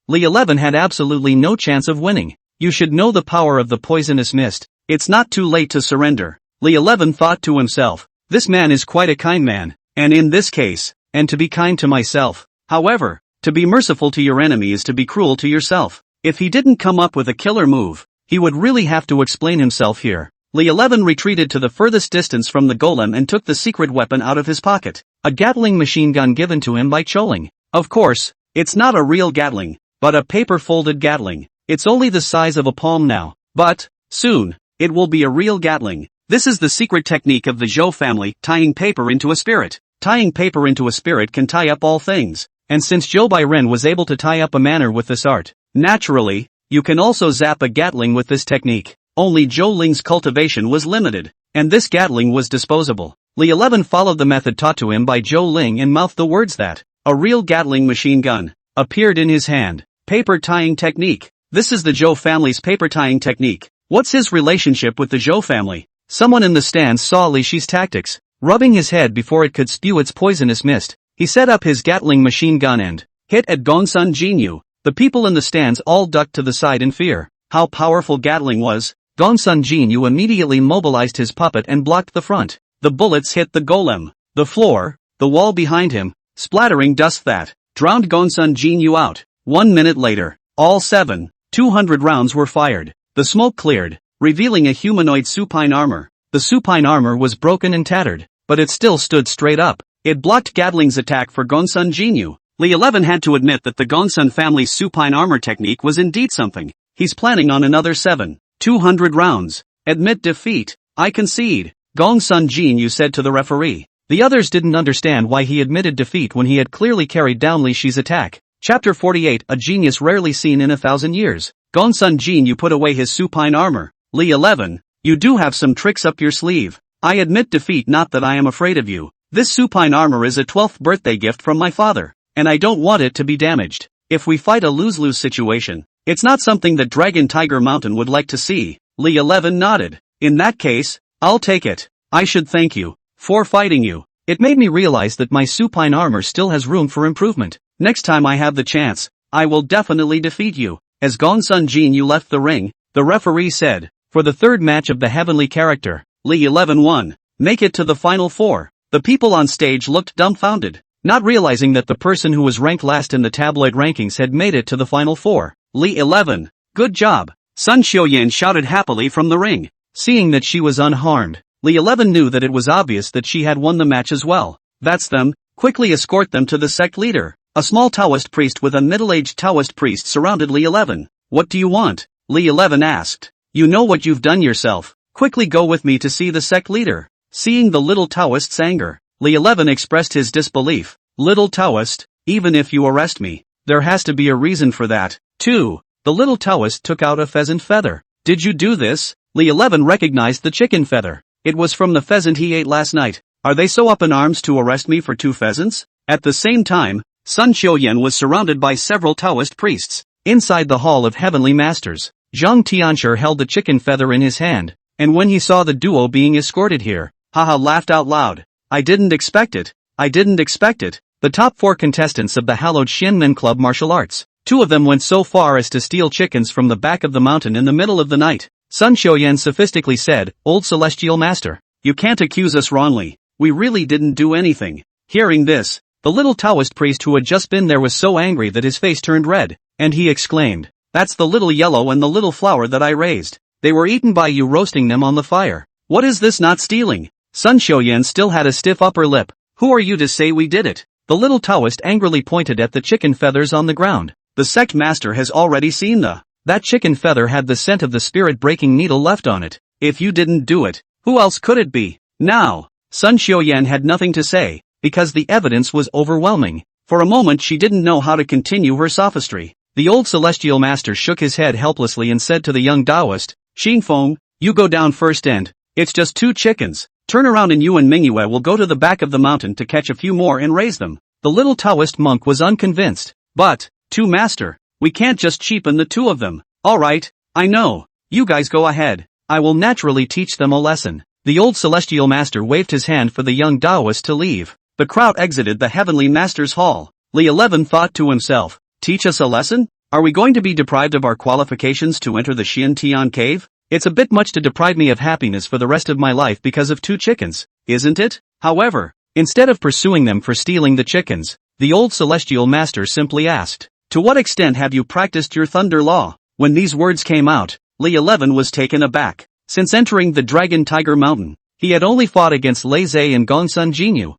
Li 11 had absolutely no chance of winning. You should know the power of the poisonous mist. It's not too late to surrender. Li 11 thought to himself, this man is quite a kind man, and in this case, and to be kind to myself. However, to be merciful to your enemy is to be cruel to yourself. If he didn't come up with a killer move, he would really have to explain himself here. Li 11 retreated to the furthest distance from the golem and took the secret weapon out of his pocket, a Gatling machine gun given to him by Choling. Of course, It's not a real Gatling, but a paper-folded Gatling. It's only the size of a palm now. But, soon, it will be a real Gatling. This is the secret technique of the Zhou family, tying paper into a spirit. Tying paper into a spirit can tie up all things. And since Zhou Bairen was able to tie up a manor with this art, naturally, you can also zap a Gatling with this technique. Only Zhou Ling's cultivation was limited, and this Gatling was disposable. Li 11 followed the method taught to him by Zhou Ling and mouthed the words that a real Gatling machine gun appeared in his hand. Paper tying technique. This is the Zhou family's paper tying technique. What's his relationship with the Zhou family? Someone in the stands saw Li Shi's tactics. Rubbing his head before it could spew its poisonous mist, he set up his Gatling machine gun and hit at Gongsun Jinyu. The people in the stands all ducked to the side in fear. How powerful Gatling was. Gongsun Jinyu immediately mobilized his puppet and blocked the front. The bullets hit the golem, the floor, the wall behind him, splattering dust that drowned Gongsun Jinyu out. 1 minute later, all 200 rounds were fired. The smoke cleared, revealing a humanoid supine armor. The supine armor was broken and tattered, but it still stood straight up. It blocked Gatling's attack for Gongsun Jinyu. Li 11 had to admit that the Gongsun family's supine armor technique was indeed something. He's planning on another 200 rounds. Admit defeat. I concede, Gongsun Jinyu said to the referee. The others didn't understand why he admitted defeat when he had clearly carried down Li Shi's attack. Chapter 48, a genius rarely seen in 1,000 years. Gongsun Jinyu put away his supine armor. Li 11, you do have some tricks up your sleeve. I admit defeat, not that I am afraid of you. This supine armor is a 12th birthday gift from my father, and I don't want it to be damaged. If we fight a lose-lose situation, it's not something that Dragon Tiger Mountain would like to see. Li 11 nodded. In that case, I'll take it. I should thank you for fighting you. It made me realize that my supine armor still has room for improvement. Next time I have the chance, I will definitely defeat you. As Gongsun Jinyu left the ring, the referee said, for the third match of the heavenly character, Li 11 won. Make it to the final four. The people on stage looked dumbfounded, not realizing that the person who was ranked last in the tabloid rankings had made it to the final four. Li 11, good job. Sun Xiuyan shouted happily from the ring. Seeing that she was unharmed, Li 11 knew that it was obvious that she had won the match as well. That's them. Quickly escort them to the sect leader. A small Taoist priest with a middle-aged Taoist priest surrounded Li 11. What do you want? Li 11 asked. You know what you've done yourself. Quickly go with me to see the sect leader. Seeing the little Taoist's anger, Li 11 expressed his disbelief. Little Taoist, even if you arrest me, there has to be a reason for that. 2. The little Taoist took out a pheasant feather. Did you do this? Li 11 recognized the chicken feather. It was from the pheasant he ate last night. Are they so up in arms to arrest me for 2 pheasants? At the same time, Sun Xiuyan was surrounded by several Taoist priests. Inside the Hall of Heavenly Masters, Zhang Tianshi held the chicken feather in his hand, and when he saw the duo being escorted here, haha laughed out loud. I didn't expect it. I didn't expect it. The top 4 contestants of the hallowed Shinmen Club martial arts. 2 of them went so far as to steal chickens from the back of the mountain in the middle of the night. Sun Xiuyan sophistically said, Old Celestial Master, you can't accuse us wrongly. We really didn't do anything. Hearing this, the little Taoist priest who had just been there was so angry that his face turned red, and he exclaimed, that's the little yellow and the little flower that I raised. They were eaten by you roasting them on the fire. What is this not stealing? Sun Xiuyan still had a stiff upper lip. Who are you to say we did it? The little Taoist angrily pointed at the chicken feathers on the ground. The sect master has already seen that chicken feather had the scent of the spirit-breaking needle left on it. If you didn't do it, who else could it be? Now, Sun Xiuyan had nothing to say, because the evidence was overwhelming. For a moment she didn't know how to continue her sophistry. The old celestial master shook his head helplessly and said to the young Taoist, Xingfeng, you go down first and, it's just 2 chickens. Turn around and you and Mingyue will go to the back of the mountain to catch a few more and raise them. The little Taoist monk was unconvinced. But, master, we can't just cheapen the 2 of them. Alright, I know. You guys go ahead. I will naturally teach them a lesson. The old celestial master waved his hand for the young Taoist to leave. The crowd exited the heavenly master's hall. Li 11 thought to himself, teach us a lesson? Are we going to be deprived of our qualifications to enter the Xiantian cave? It's a bit much to deprive me of happiness for the rest of my life because of 2 chickens, isn't it? However, instead of pursuing them for stealing the chickens, the old celestial master simply asked, to what extent have you practiced your thunder law? When these words came out, Li 11 was taken aback. Since entering the Dragon Tiger Mountain, he had only fought against Lei Zhe and Gongsun Jinyu.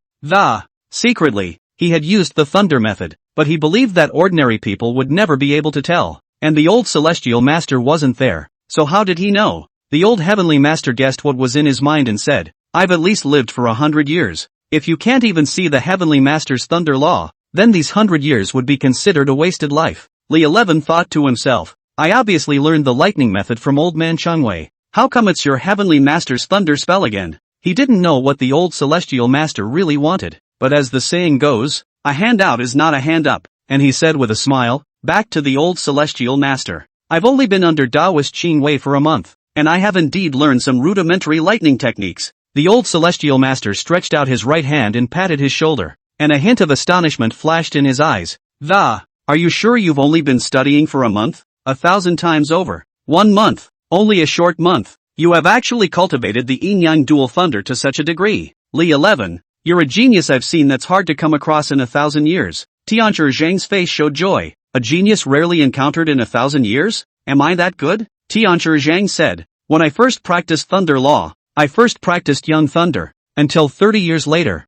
Secretly, he had used the thunder method. but he believed that ordinary people would never be able to tell. And the old celestial master wasn't there, so how did he know? The old heavenly master guessed what was in his mind and said, I've at least lived for 100 years. If you can't even see the heavenly master's thunder law, then these 100 years would be considered a wasted life. Li 11 thought to himself, I obviously learned the lightning method from old man Changwei. How come it's your heavenly master's thunder spell again? He didn't know what the old celestial master really wanted, but as the saying goes, a handout is not a hand up, and he said with a smile, back to the old celestial master. I've only been under Taoist Qing Wei for a month, and I have indeed learned some rudimentary lightning techniques. The old celestial master stretched out his right hand and patted his shoulder, and a hint of astonishment flashed in his eyes. Are you sure you've only been studying for a month? 1,000 times over. 1 month. Only a short month. You have actually cultivated the Yin-Yang dual thunder to such a degree. Li 11. You're a genius I've seen that's hard to come across in 1,000 years. Tianchi Zhang's face showed joy. A genius rarely encountered in 1,000 years? Am I that good? Tianchi Zhang said. When I first practiced thunder law, I first practiced young thunder. Until 30 years later.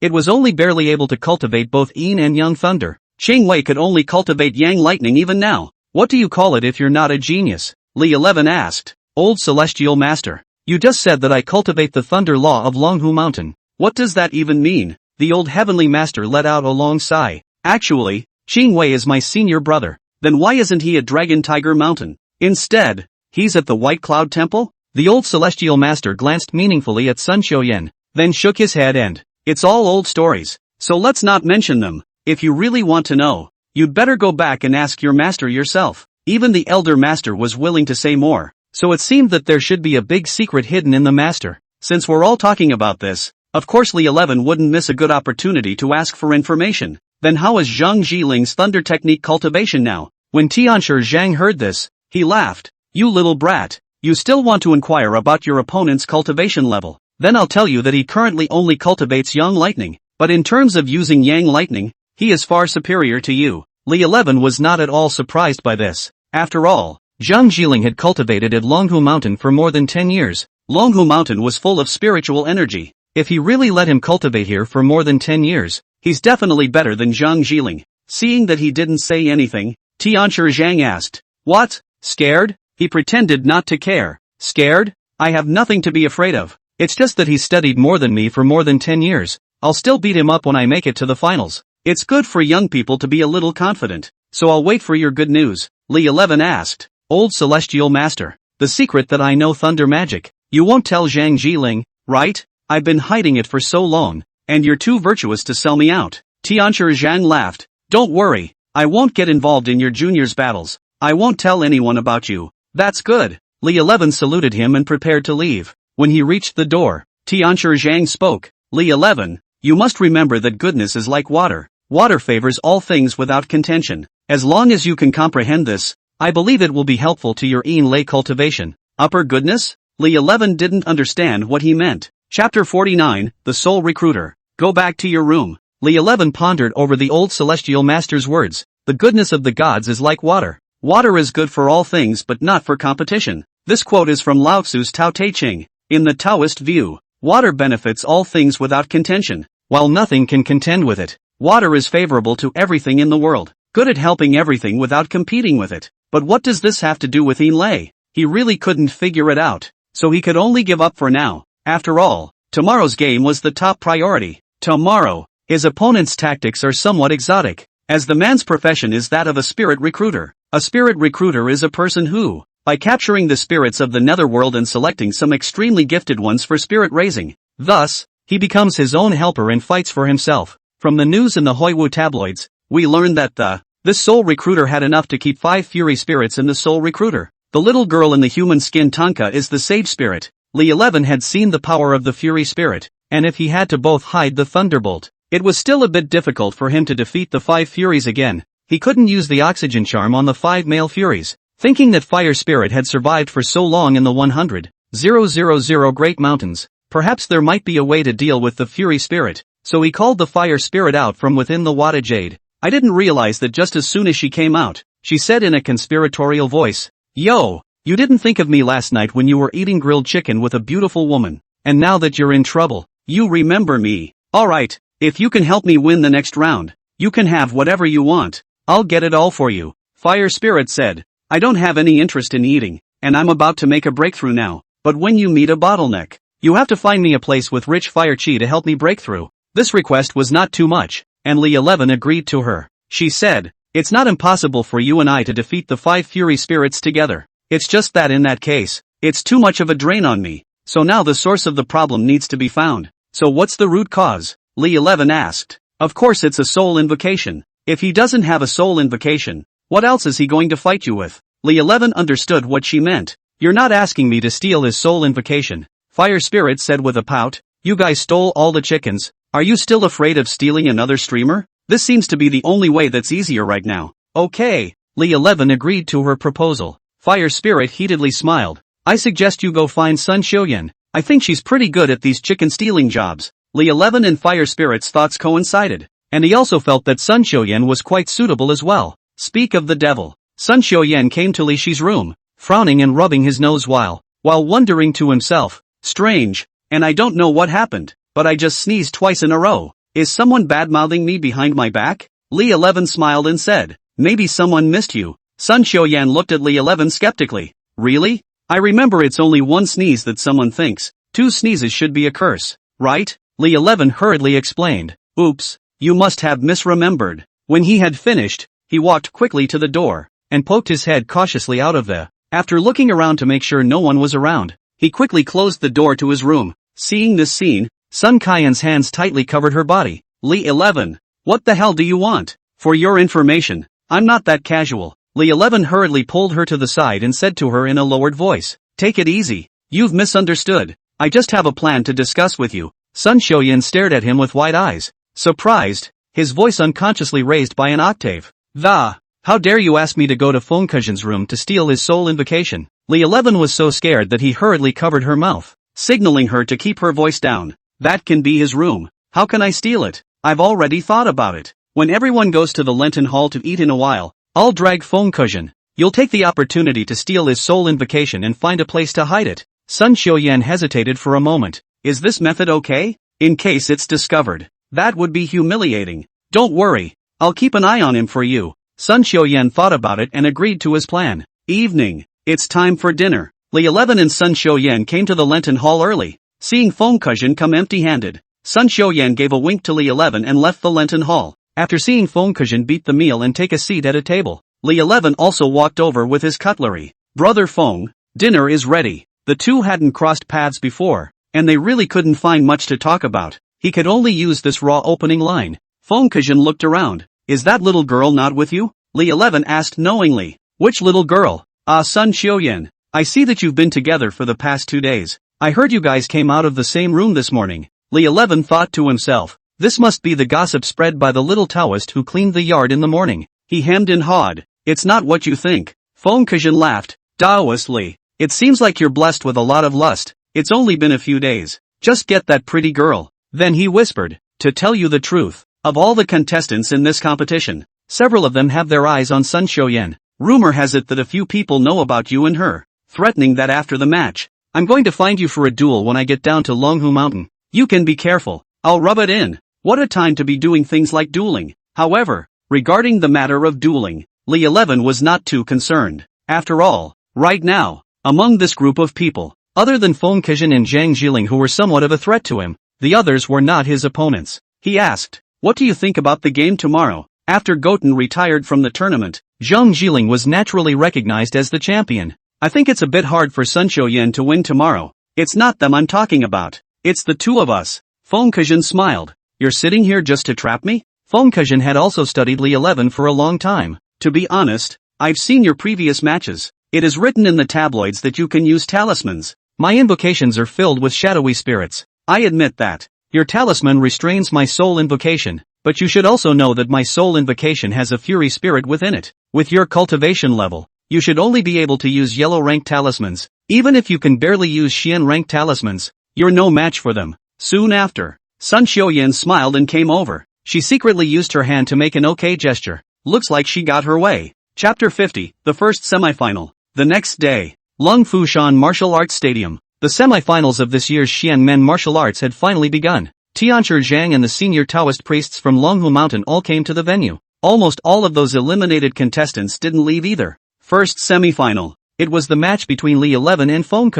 It was only barely able to cultivate both yin and yang thunder. Qing Wei could only cultivate yang lightning even now. What do you call it if you're not a genius? Li 11 asked. Old celestial master. You just said that I cultivate the thunder law of Luohua mountain. What does that even mean? The old heavenly master let out a long sigh. Actually, Qing Wei is my senior brother. Then why isn't he at Dragon Tiger Mountain? Instead, he's at the White Cloud Temple? The old celestial master glanced meaningfully at Sun Xiuyan, then shook his head and, it's all old stories, so let's not mention them. If you really want to know, you'd better go back and ask your master yourself. Even the elder master was willing to say more, so it seemed that there should be a big secret hidden in the master. Since we're all talking about this, of course Li 11 wouldn't miss a good opportunity to ask for information. Then how is Zhang Jiling's thunder technique cultivation now? When Tianchi Zhang heard this, he laughed. You little brat, you still want to inquire about your opponent's cultivation level? Then I'll tell you that he currently only cultivates yang lightning, but in terms of using yang lightning, he is far superior to you. Li 11 was not at all surprised by this. After all, Zhang Jiling had cultivated at Luohua Mountain for more than 10 years. Luohua Mountain was full of spiritual energy. If he really let him cultivate here for more than 10 years, he's definitely better than Zhang Jiling. Seeing that he didn't say anything, Tianchi Zhang asked, What? Scared? He pretended not to care. Scared? I have nothing to be afraid of. It's just that he's studied more than me for more than 10 years. I'll still beat him up when I make it to the finals. It's good for young people to be a little confident. So I'll wait for your good news. Li 11 asked. Old celestial master. The secret that I know thunder magic. You won't tell Zhang Jiling, right? I've been hiding it for so long, and you're too virtuous to sell me out. Tianchi Zhang laughed. Don't worry, I won't get involved in your juniors' battles. I won't tell anyone about you. That's good. Li 11 saluted him and prepared to leave. When he reached the door, Tianchi Zhang spoke. Li 11, you must remember that goodness is like water. Water favors all things without contention. As long as you can comprehend this, I believe it will be helpful to your Yin Lei cultivation. Upper goodness? Li 11 didn't understand what he meant. Chapter 49, The Soul Recruiter. Go back to your room. Li 11 pondered over the old celestial master's words. The goodness of the gods is like water. Water is good for all things but not for competition. This quote is from Lao Tzu's Tao Te Ching. In the Taoist view, water benefits all things without contention, while nothing can contend with it. Water is favorable to everything in the world, good at helping everything without competing with it. But what does this have to do with Yin Lei? He really couldn't figure it out, so he could only give up for now. After all, tomorrow's game was the top priority. Tomorrow, his opponent's tactics are somewhat exotic, as the man's profession is that of a spirit recruiter. A spirit recruiter is a person who, by capturing the spirits of the netherworld and selecting some extremely gifted ones for spirit raising, thus, he becomes his own helper and fights for himself. From the news in the Huiwu tabloids, we learned that this soul recruiter had enough to keep 5 fury spirits in the soul recruiter. The little girl in the human skin Tonka is the sage spirit. Li 11 had seen the power of the fury spirit, and if he had to both hide the thunderbolt, it was still a bit difficult for him to defeat the 5 furies again. He couldn't use the oxygen charm on the 5 male furies. Thinking that fire spirit had survived for so long in the 100,000 Great Mountains, perhaps there might be a way to deal with the fury spirit, so he called the fire spirit out from within the Wada Jade. I didn't realize that just as soon as she came out, she said in a conspiratorial voice, Yo, you didn't think of me last night when you were eating grilled chicken with a beautiful woman, and now that you're in trouble, you remember me. Alright, if you can help me win the next round, You can have whatever you want. I'll get it all for you. Fire Spirit said. I don't have any interest in eating, and I'm about to make a breakthrough now. But when you meet a bottleneck, you have to find me a place with rich fire chi to help me break through. This request was not too much, and Li 11 agreed to her. She said, it's not impossible for you and I to defeat the 5 fury spirits together. It's just that in that case, it's too much of a drain on me. So now the source of the problem needs to be found. So what's the root cause? Li 11 asked. Of course it's a soul invocation. If he doesn't have a soul invocation, what else is he going to fight you with? Li 11 understood what she meant. You're not asking me to steal his soul invocation. Fire Spirit said with a pout. You guys stole all the chickens. Are you still afraid of stealing another streamer? This seems to be the only way that's easier right now. Okay. Li 11 agreed to her proposal. Fire Spirit heatedly smiled. I suggest you go find Sun Xiuyan. I think she's pretty good at these chicken stealing jobs. Li 11 and Fire Spirit's thoughts coincided, and he also felt that Sun Xiuyan was quite suitable as well. Speak of the devil. Sun Xiuyan came to Li Shi's room, frowning and rubbing his nose while wondering to himself, strange, and I don't know what happened, but I just sneezed twice in a row. Is someone bad-mouthing me behind my back? Li 11 smiled and said, maybe someone missed you. Sun Xiuyan looked at Li 11 skeptically. Really? I remember it's only one sneeze that someone thinks. 2 sneezes should be a curse, right? Li 11 hurriedly explained. Oops, you must have misremembered. When he had finished, he walked quickly to the door, and poked his head cautiously out of there. After looking around to make sure no one was around, he quickly closed the door to his room. Seeing this scene, Sun Qian's hands tightly covered her body. Li 11, what the hell do you want? For your information, I'm not that casual. Li 11 hurriedly pulled her to the side and said to her in a lowered voice, take it easy. You've misunderstood. I just have a plan to discuss with you. Sun Xiuyan stared at him with wide eyes. Surprised, his voice unconsciously raised by an octave. How dare you ask me to go to Feng Kujan's room to steal his soul invocation? Li 11 was so scared that he hurriedly covered her mouth, signaling her to keep her voice down. That can be his room. How can I steal it? I've already thought about it. When everyone goes to the Lenten Hall to eat in a while, I'll drag Feng Kujan. You'll take the opportunity to steal his soul invocation and find a place to hide it. Sun Xiuyan hesitated for a moment. Is this method okay? In case it's discovered. That would be humiliating. Don't worry. I'll keep an eye on him for you. Sun Xiuyan thought about it and agreed to his plan. Evening. It's time for dinner. Li 11 and Sun Xiuyan came to the Lenten Hall early. Seeing Feng Kujan come empty-handed, Sun Xiuyan gave a wink to Li 11 and left the Lenten Hall. After seeing Feng Kujan beat the meal and take a seat at a table, Li 11 also walked over with his cutlery. Brother Feng, dinner is ready. The two hadn't crossed paths before, and they really couldn't find much to talk about. He could only use this raw opening line. Feng Kujan looked around. Is that little girl not with you? Li 11 asked knowingly. Which little girl? Sun Xiuyan. I see that you've been together for the past 2 days. I heard you guys came out of the same room this morning. Li 11 thought to himself. This must be the gossip spread by the little Taoist who cleaned the yard in the morning. He hemmed and hawed. It's not what you think. Feng Kujan laughed. Taoist Li. It seems like you're blessed with a lot of lust. It's only been a few days. Just get that pretty girl. Then he whispered. To tell you the truth, of all the contestants in this competition, several of them have their eyes on Sun Xiuyan. Rumor has it that a few people know about you and her, threatening that after the match, I'm going to find you for a duel when I get down to Luohua Mountain. You can be careful. I'll rub it in. What a time to be doing things like dueling. However, regarding the matter of dueling, Li 11 was not too concerned. After all, right now, among this group of people, other than Feng Kujan and Zhang Jiling who were somewhat of a threat to him, the others were not his opponents. He asked, what do you think about the game tomorrow? After Goten retired from the tournament, Zhang Jiling was naturally recognized as the champion. I think it's a bit hard for Sun Xiuyan to win tomorrow. It's not them I'm talking about. It's the two of us. Feng Kujan smiled. You're sitting here just to trap me? Feng Kujan had also studied Li 11 for a long time. To be honest, I've seen your previous matches. It is written in the tabloids that you can use talismans. My invocations are filled with shadowy spirits. I admit that. Your talisman restrains my soul invocation, but you should also know that my soul invocation has a fury spirit within it. With your cultivation level, you should only be able to use yellow rank talismans. Even if you can barely use Xian rank talismans, you're no match for them. Soon after, Sun Xiuyan smiled and came over. She secretly used her hand to make an OK gesture. Looks like she got her way. Chapter 50, the first semifinal. The next day, Lung Fushan Martial Arts Stadium. The semifinals of this year's Xian Men Martial Arts had finally begun. Tianchi Zhang and the senior Taoist priests from Luohua Mountain all came to the venue. Almost all of those eliminated contestants didn't leave either. First semi-final. It was the match between Li 11 and Feng.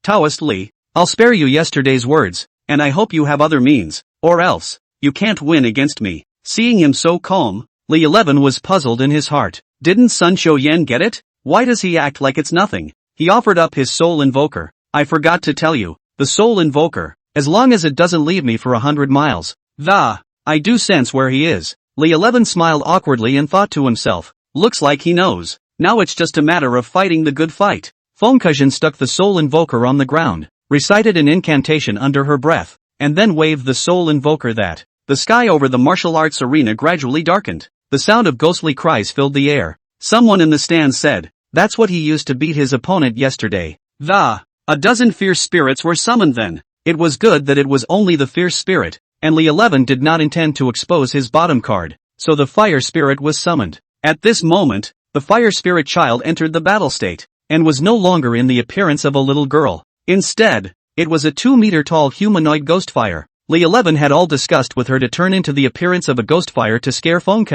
Taoist Li, I'll spare you yesterday's words, and I hope you have other means, or else, you can't win against me. Seeing him so calm, Li 11 was puzzled in his heart. Didn't Sun Xiaoyan get it? Why does he act like it's nothing? He offered up his soul invoker. I forgot to tell you, the soul invoker, as long as it doesn't leave me for 100 miles. I do sense where he is. Li 11 smiled awkwardly and thought to himself, looks like he knows. Now it's just a matter of fighting the good fight. Feng stuck the soul invoker on the ground, recited an incantation under her breath, and then waved the soul invoker that. The sky over the martial arts arena gradually darkened. The sound of ghostly cries filled the air. Someone in the stands said, that's what he used to beat his opponent yesterday. A dozen fierce spirits were summoned then. It was good that it was only the fierce spirit, and Li 11 did not intend to expose his bottom card, so the fire spirit was summoned. At this moment, the fire spirit child entered the battle state, and was no longer in the appearance of a little girl. Instead, it was a 2-meter-tall humanoid ghost fire. Li 11 had all discussed with her to turn into the appearance of a ghost fire to scare Feng.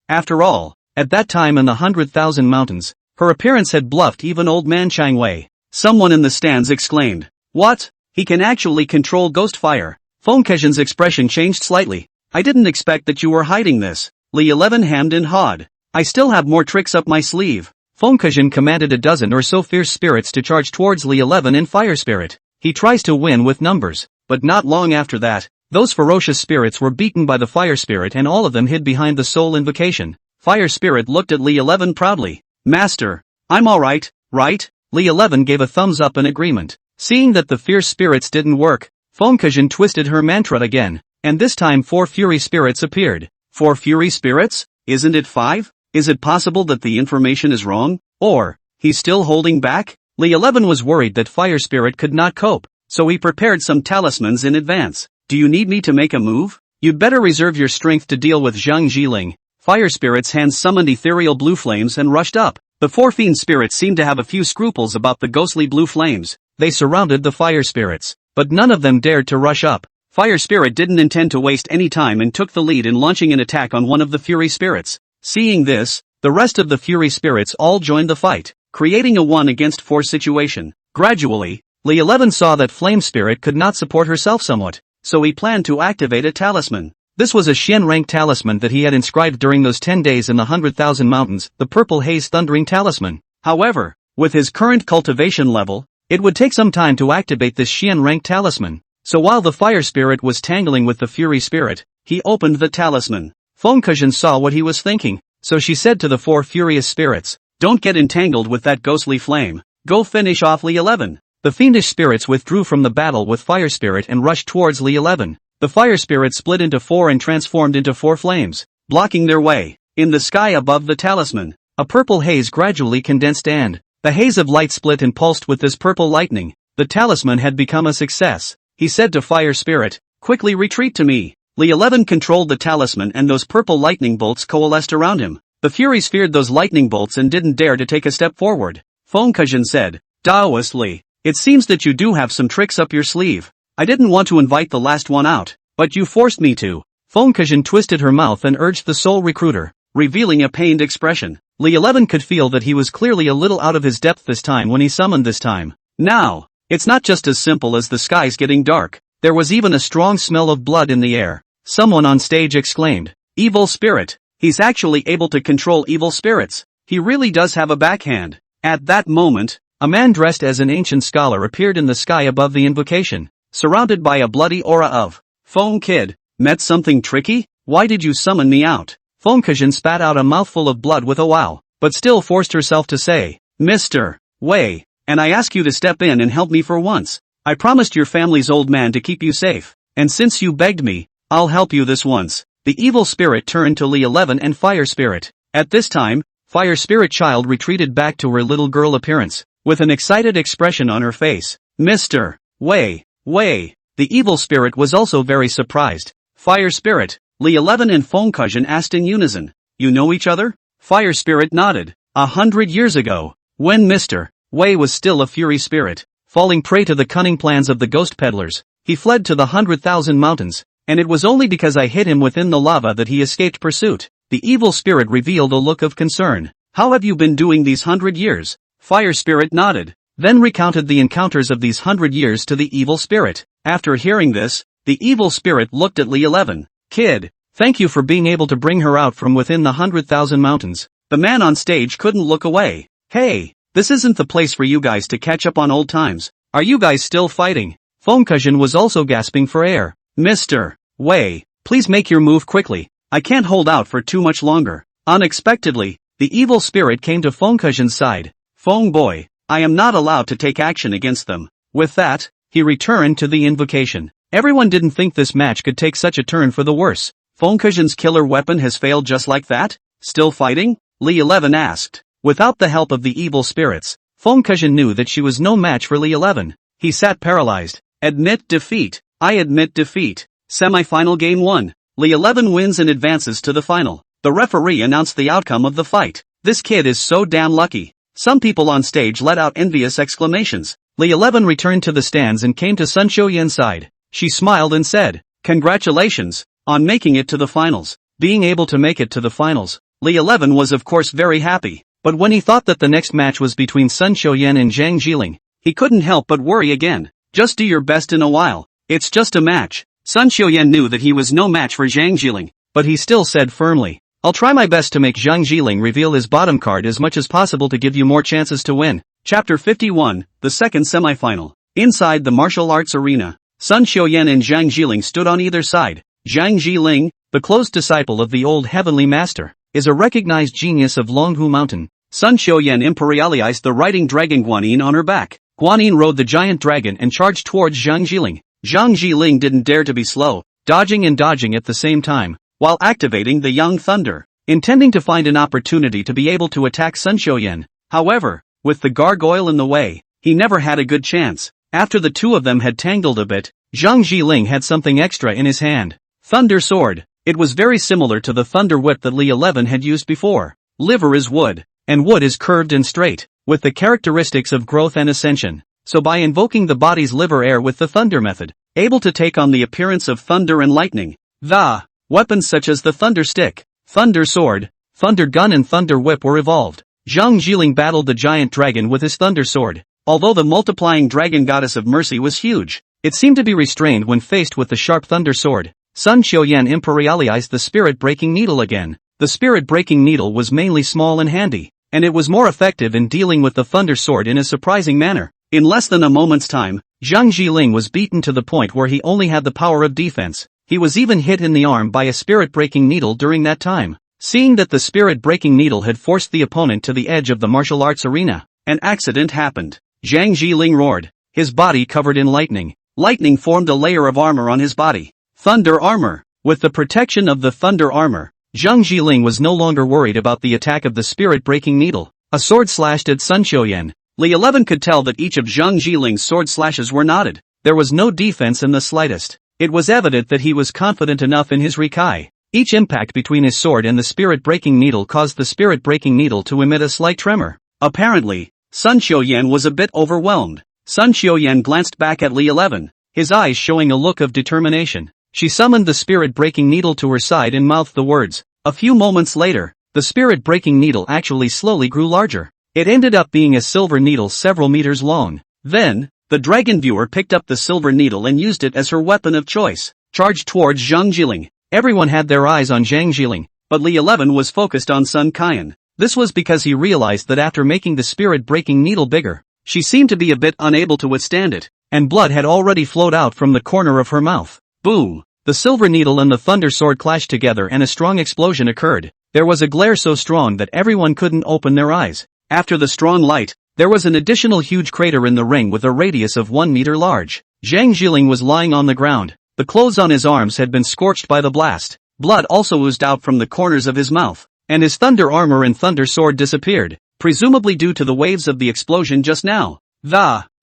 After all, at that time in the 100,000 mountains, her appearance had bluffed even old man Chang Wei. Someone in the stands exclaimed, what? He can actually control ghost fire. Feng's expression changed slightly. I didn't expect that you were hiding this. Li 11 hammed and hawed. I still have more tricks up my sleeve. Feng commanded a dozen or so fierce spirits to charge towards Li 11 and Fire Spirit. He tries to win with numbers, but not long after that, those ferocious spirits were beaten by the Fire Spirit and all of them hid behind the soul invocation. Fire Spirit looked at Li 11 proudly. Master, I'm alright, right? Li 11 gave a thumbs up in agreement. Seeing that the fierce spirits didn't work, Feng twisted her mantra again, and this time 4 fury spirits appeared. 4 fury spirits? Isn't it 5? Is it possible that the information is wrong? Or, he's still holding back? Li 11 was worried that Fire Spirit could not cope, so he prepared some talismans in advance. Do you need me to make a move? You'd better reserve your strength to deal with Zhang Jiling. Fire Spirit's hands summoned ethereal blue flames and rushed up. The 4 fiend spirits seemed to have a few scruples about the ghostly blue flames. They surrounded the Fire Spirits, but none of them dared to rush up. Fire Spirit didn't intend to waste any time and took the lead in launching an attack on one of the Fury Spirits. Seeing this, the rest of the Fury Spirits all joined the fight, creating a 1 against 4 situation. Gradually, Li 11 saw that Flame Spirit could not support herself somewhat, so he planned to activate a talisman. This was a Xian rank talisman that he had inscribed during those 10 days in the 100,000 mountains, the Purple Haze Thundering Talisman. However, with his current cultivation level, it would take some time to activate this Xian rank talisman. So while the Fire Spirit was tangling with the Fury Spirit, he opened the talisman. Feng saw what he was thinking, so she said to the 4 furious spirits, don't get entangled with that ghostly flame. Go finish off Li 11. The fiendish spirits withdrew from the battle with Fire Spirit and rushed towards Li 11. The Fire Spirit split into 4 and transformed into 4 flames, blocking their way. In the sky above the talisman, a purple haze gradually condensed and the haze of light split and pulsed with this purple lightning. The talisman had become a success. He said to Fire Spirit, quickly retreat to me. Li 11 controlled the talisman and those purple lightning bolts coalesced around him. The Furies feared those lightning bolts and didn't dare to take a step forward. Feng said, Taoist Li, it seems that you do have some tricks up your sleeve. I didn't want to invite the last one out, but you forced me to. Feng twisted her mouth and urged the soul recruiter, revealing a pained expression. Li 11 could feel that he was clearly a little out of his depth this time when he summoned this time. Now, it's not just as simple as the skies getting dark. There was even a strong smell of blood in the air. Someone on stage exclaimed, evil spirit. He's actually able to control evil spirits. He really does have a backhand. At that moment, a man dressed as an ancient scholar appeared in the sky above the invocation, surrounded by a bloody aura of, Feng kid, met something tricky? Why did you summon me out? Feng spat out a mouthful of blood with a wow, but still forced herself to say, Mr. Wei, and I ask you to step in and help me for once. I promised your family's old man to keep you safe, and since you begged me, I'll help you this once. The evil spirit turned to Li 11 and Fire Spirit. At this time, Fire Spirit child retreated back to her little girl appearance, with an excited expression on her face. Mr. Wei. The evil spirit was also very surprised. Fire Spirit, Li 11 and Feng asked in unison. You know each other? Fire Spirit nodded. 100 years ago, when Mr. Wei was still a Fury Spirit, falling prey to the cunning plans of the ghost peddlers, he fled to the 100,000 mountains. and it was only because I hid him within the lava that he escaped pursuit. The evil spirit revealed a look of concern. How have you been doing these 100 years? Fire spirit nodded, then recounted the encounters of these 100 years to the evil spirit. After hearing this, the evil spirit looked at Li 11. Kid, thank you for being able to bring her out from within the 100,000 mountains. The man on stage couldn't look away. Hey, this isn't the place for you guys to catch up on old times. Are you guys still fighting? Feng was also gasping for air. Mr. Wei, please make your move quickly. I can't hold out for too much longer. Unexpectedly, the evil spirit came to Feng's side. Feng boy, I am not allowed to take action against them. With that, he returned to the invocation. Everyone didn't think this match could take such a turn for the worse. Feng's killer weapon has failed just like that? Still fighting? Li 11 asked. Without the help of the evil spirits, Feng knew that she was no match for Li 11. He sat paralyzed. Admit defeat. I admit defeat. Semi-final game 1. Li 11 wins and advances to the final. The referee announced the outcome of the fight. This kid is so damn lucky. Some people on stage let out envious exclamations. Li 11 returned to the stands and came to Sun Xiuyan's side. She smiled and said, "Congratulations on making it to the finals." Being able to make it to the finals, Li 11 was of course very happy. But when he thought that the next match was between Sun Xiuyan and Zhang Jiling, he couldn't help but worry again. Just do your best in a while. It's just a match. Sun Xiuyan knew that he was no match for Zhang Jiling, but he still said firmly, "I'll try my best to make Zhang Jiling reveal his bottom card as much as possible to give you more chances to win." Chapter 51, the second semifinal. Inside the martial arts arena, Sun Xiuyan and Zhang Jiling stood on either side. Zhang Jiling, the close disciple of the old heavenly master, is a recognized genius of Luohua Mountain. Sun Xiuyan imperialized the riding dragon Guanyin on her back. Guanyin rode the giant dragon and charged towards Zhang Jiling. Zhang Jiling didn't dare to be slow, dodging and dodging at the same time, while activating the Young Thunder, intending to find an opportunity to be able to attack Sun Xiuyan. However, with the gargoyle in the way, he never had a good chance. After the two of them had tangled a bit, Zhang Jiling had something extra in his hand. Thunder Sword. It was very similar to the Thunder Whip that Li 11 had used before. Liver is wood, and wood is curved and straight, with the characteristics of growth and ascension. So by invoking the body's liver air with the thunder method, able to take on the appearance of thunder and lightning, the weapons such as the Thunder Stick, Thunder Sword, Thunder Gun and Thunder Whip were evolved. Zhang Jiling battled the giant dragon with his Thunder Sword. Although the multiplying dragon goddess of mercy was huge, it seemed to be restrained when faced with the sharp Thunder Sword. Sun Xiuyan imperialized the spirit-breaking needle again. The spirit-breaking needle was mainly small and handy, and it was more effective in dealing with the Thunder Sword in a surprising manner. In less than a moment's time, Zhang Jiling was beaten to the point where he only had the power of defense. He was even hit in the arm by a spirit-breaking needle during that time. Seeing that the spirit-breaking needle had forced the opponent to the edge of the martial arts arena, an accident happened. Zhang Jiling roared, his body covered in lightning. Lightning formed a layer of armor on his body. Thunder armor. With the protection of the thunder armor, Zhang Jiling was no longer worried about the attack of the spirit-breaking needle. A sword slashed at Sun Xiuyan. Li 11 could tell that each of Zhang Jiling's sword slashes were knotted. There was no defense in the slightest. It was evident that he was confident enough in his Rikai. Each impact between his sword and the spirit-breaking needle caused the spirit-breaking needle to emit a slight tremor. Apparently, Sun Xiuyan was a bit overwhelmed. Sun Xiuyan glanced back at Li 11, his eyes showing a look of determination. She summoned the spirit-breaking needle to her side and mouthed the words. A few moments later, the spirit-breaking needle actually slowly grew larger. It ended up being a silver needle several meters long. Then, the dragon viewer picked up the silver needle and used it as her weapon of choice, charged towards Zhang Jiling. Everyone had their eyes on Zhang Jiling, but Li 11 was focused on Sun Qian. This was because he realized that after making the spirit-breaking needle bigger, she seemed to be a bit unable to withstand it, and blood had already flowed out from the corner of her mouth. Boom! The silver needle and the thunder sword clashed together and a strong explosion occurred. There was a glare so strong that everyone couldn't open their eyes. After the strong light, there was an additional huge crater in the ring with a radius of 1 meter large. Zhang Jiling was lying on the ground. The clothes on his arms had been scorched by the blast. Blood also oozed out from the corners of his mouth, and his thunder armor and thunder sword disappeared, presumably due to the waves of the explosion just now.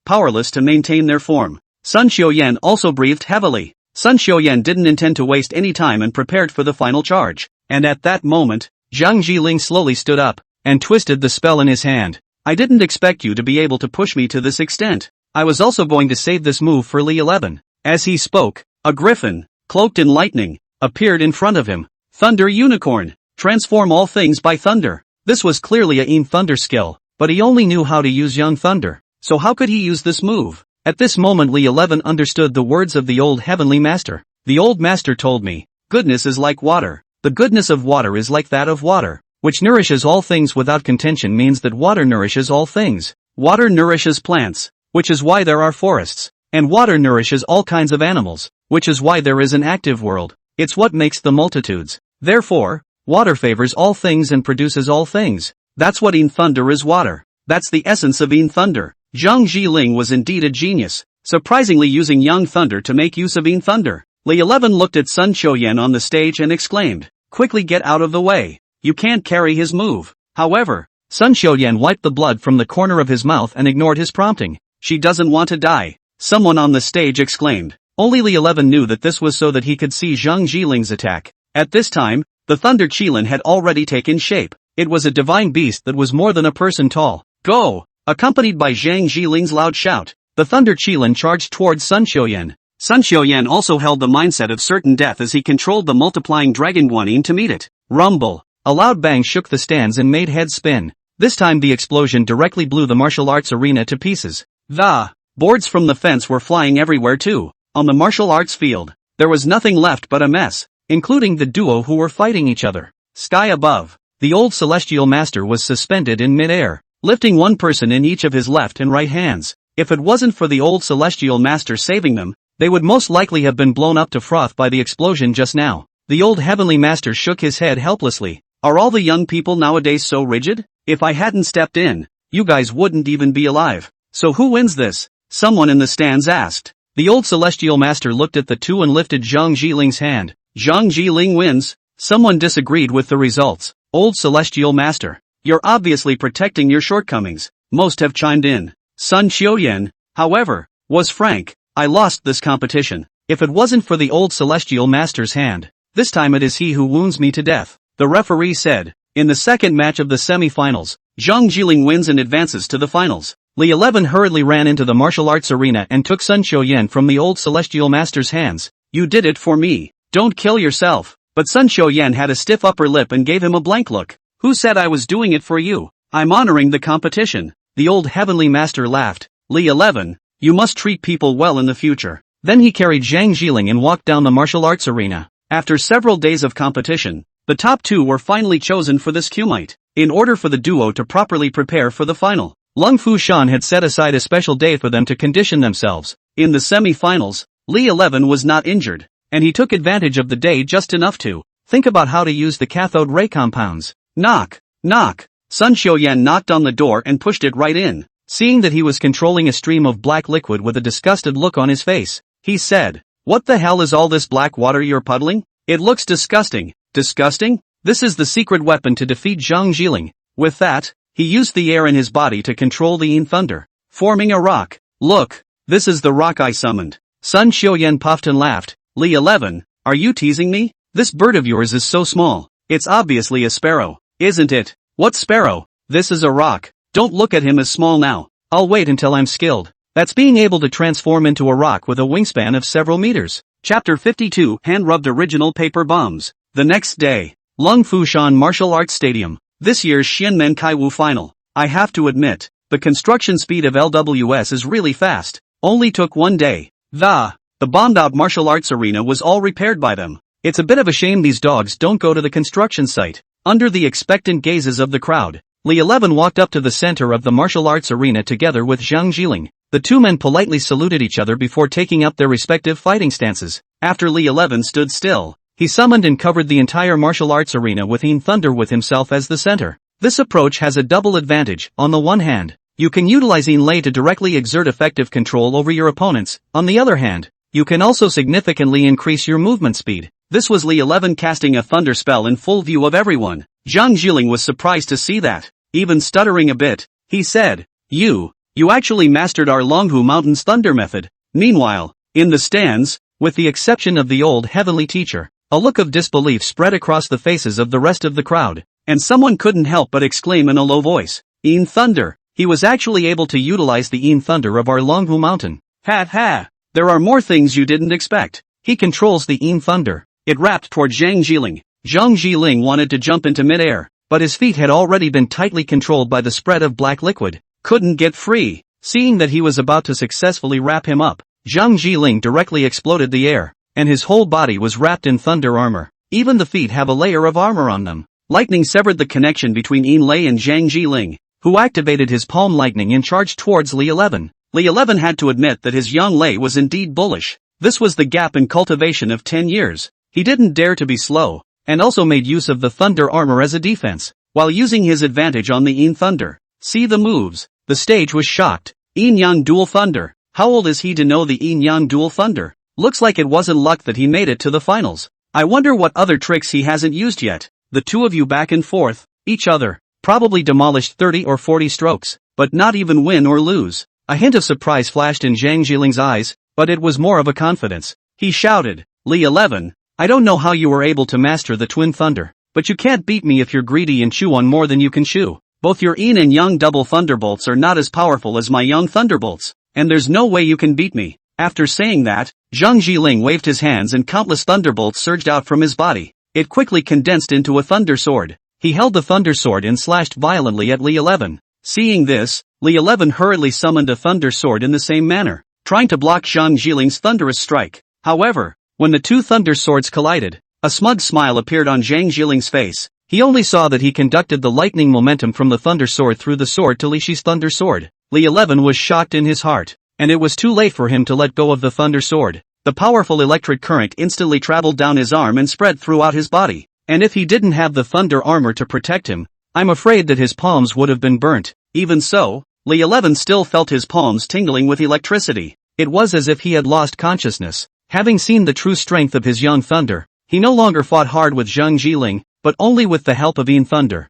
Powerless to maintain their form. Sun Xiuyan also breathed heavily. Sun Xiuyan didn't intend to waste any time and prepared for the final charge. And at that moment, Zhang Jiling slowly stood up and twisted the spell in his hand. I didn't expect you to be able to push me to this extent. I was also going to save this move for Li 11. As he spoke, a griffin, cloaked in lightning, appeared in front of him. Thunder Unicorn. Transform all things by thunder. This was clearly a Yin Thunder skill, but he only knew how to use Young Thunder. So how could he use this move? At this moment Li 11 understood the words of the old heavenly master. The old master told me, goodness is like water. The goodness of water is like that of water, which nourishes all things without contention means that water nourishes all things. Water nourishes plants, which is why there are forests. And water nourishes all kinds of animals, which is why there is an active world. It's what makes the multitudes. Therefore, water favors all things and produces all things. That's what Yin Thunder is water. That's the essence of Yin Thunder. Zhang Jiling was indeed a genius, surprisingly using Young Thunder to make use of Yin Thunder. Li 11 looked at Sun Qiuyan on the stage and exclaimed, quickly get out of the way. You can't carry his move. However, Sun Qiuyan wiped the blood from the corner of his mouth and ignored his prompting. She doesn't want to die. Someone on the stage exclaimed. Only Li 11 knew that this was so that he could see Zhang Jiling's attack. At this time, the Thunder Qilin had already taken shape. It was a divine beast that was more than a person tall. Go! Accompanied by Zhang Jiling's loud shout, the Thunder Qilin charged towards Sun Qiuyan. Sun Qiuyan also held the mindset of certain death as he controlled the multiplying Dragon Guanyin to meet it. Rumble! A loud bang shook the stands and made heads spin. This time the explosion directly blew the martial arts arena to pieces. The boards from the fence were flying everywhere too. On the martial arts field, there was nothing left but a mess, including the duo who were fighting each other. Sky above, the old celestial master was suspended in mid-air, lifting one person in each of his left and right hands. If it wasn't for the old celestial master saving them, they would most likely have been blown up to froth by the explosion just now. The old heavenly master shook his head helplessly. Are all the young people nowadays so rigid? If I hadn't stepped in, you guys wouldn't even be alive. So who wins this? Someone in the stands asked. The old celestial master looked at the two and lifted Zhang Jiling's hand. Zhang Jiling wins. Someone disagreed with the results. Old celestial master, you're obviously protecting your shortcomings. Most have chimed in. Sun Qiuyan, however, was frank. I lost this competition. If it wasn't for the old celestial master's hand, this time it is he who wounds me to death. The referee said. In the second match of the semi-finals, Zhang Jiling wins and advances to the finals. Li 11 hurriedly ran into the martial arts arena and took Sun Qiuyan from the old celestial master's hands. You did it for me. Don't kill yourself. But Sun Qiuyan had a stiff upper lip and gave him a blank look. Who said I was doing it for you? I'm honoring the competition. The old heavenly master laughed. Li 11, you must treat people well in the future. Then he carried Zhang Jiling and walked down the martial arts arena. After several days of competition, the top two were finally chosen for this Qmite. In order for the duo to properly prepare for the final, Lung Fu Shan had set aside a special day for them to condition themselves. In the semi-finals, Li 11 was not injured, and he took advantage of the day just enough to think about how to use the cathode ray compounds. Knock, knock. Sun Qiuyan knocked on the door and pushed it right in. Seeing that he was controlling a stream of black liquid with a disgusted look on his face, he said, what the hell is all this black water you're puddling? It looks disgusting. Disgusting? This is the secret weapon to defeat Zhang Jiling. With that, he used the air in his body to control the Yin Thunder, forming a rock. Look, this is the rock I summoned. Sun Qiuyan puffed and laughed. Li 11, are you teasing me? This bird of yours is so small. It's obviously a sparrow, isn't it? What sparrow? This is a rock. Don't look at him as small now. I'll wait until I'm skilled. That's being able to transform into a rock with a wingspan of several meters. Chapter 52 Hand-rubbed original paper bombs. The next day, Lung Fu Shan Martial Arts Stadium. This year's Xianmen Kaiwu final. I have to admit, the construction speed of LWS is really fast. Only took one day. The bombed-out martial arts arena was all repaired by them. It's a bit of a shame these dogs don't go to the construction site. Under the expectant gazes of the crowd, Li 11 walked up to the center of the martial arts arena together with Zhang Jiling. The two men politely saluted each other before taking up their respective fighting stances. After Li 11 stood still, he summoned and covered the entire martial arts arena with Yin Thunder with himself as the center. This approach has a double advantage. On the one hand, you can utilize Yin Lei to directly exert effective control over your opponents. On the other hand, you can also significantly increase your movement speed. This was Li 11 casting a thunder spell in full view of everyone. Zhang Jiling was surprised to see that. Even stuttering a bit, he said, You actually mastered our Longhu Mountain's thunder method. Meanwhile, in the stands, with the exception of the old heavenly teacher, a look of disbelief spread across the faces of the rest of the crowd, and someone couldn't help but exclaim in a low voice, Yin Thunder! He was actually able to utilize the Yin Thunder of our Longhu Mountain. Ha ha! There are more things you didn't expect. He controls the Yin Thunder. It rapped toward Zhang Jiling. Zhang Jiling wanted to jump into midair, but his feet had already been tightly controlled by the spread of black liquid. Couldn't get free. Seeing that he was about to successfully wrap him up, Zhang Jiling directly exploded the air, and his whole body was wrapped in thunder armor. Even the feet have a layer of armor on them. Lightning severed the connection between Yin Lei and Zhang Jiling, who activated his palm lightning and charged towards Li 11. Li 11 had to admit that his young Lei was indeed bullish. This was the gap in cultivation of 10 years. He didn't dare to be slow, and also made use of the thunder armor as a defense, while using his advantage on the Yin Thunder. See the moves. The stage was shocked. Yin-Yang dual thunder. How old is he to know the Yin-Yang dual thunder? Looks like it wasn't luck that he made it to the finals. I wonder what other tricks he hasn't used yet. The two of you back and forth, each other, probably demolished 30 or 40 strokes, but not even win or lose. A hint of surprise flashed in Zhang Jiling's eyes, but it was more of a confidence. He shouted, Li 11, I don't know how you were able to master the Twin Thunder, but you can't beat me if you're greedy and chew on more than you can chew. Both your Yin and Yang double thunderbolts are not as powerful as my Yang thunderbolts, and there's no way you can beat me. After saying that, Zhang Jiling waved his hands and countless thunderbolts surged out from his body. It quickly condensed into a thunder sword. He held the thunder sword and slashed violently at Li 11. Seeing this, Li 11 hurriedly summoned a thunder sword in the same manner, trying to block Zhang Jiling's thunderous strike. However, when the two thunder swords collided, a smug smile appeared on Zhang Jiling's face. He only saw that he conducted the lightning momentum from the thunder sword through the sword to Li Shi's thunder sword. Li 11 was shocked in his heart, and it was too late for him to let go of the thunder sword. The powerful electric current instantly traveled down his arm and spread throughout his body, and if he didn't have the thunder armor to protect him, I'm afraid that his palms would have been burnt. Even so, Li 11 still felt his palms tingling with electricity. It was as if he had lost consciousness. Having seen the true strength of his young thunder, he no longer fought hard with Zhang Jiling, but only with the help of Yin Thunder.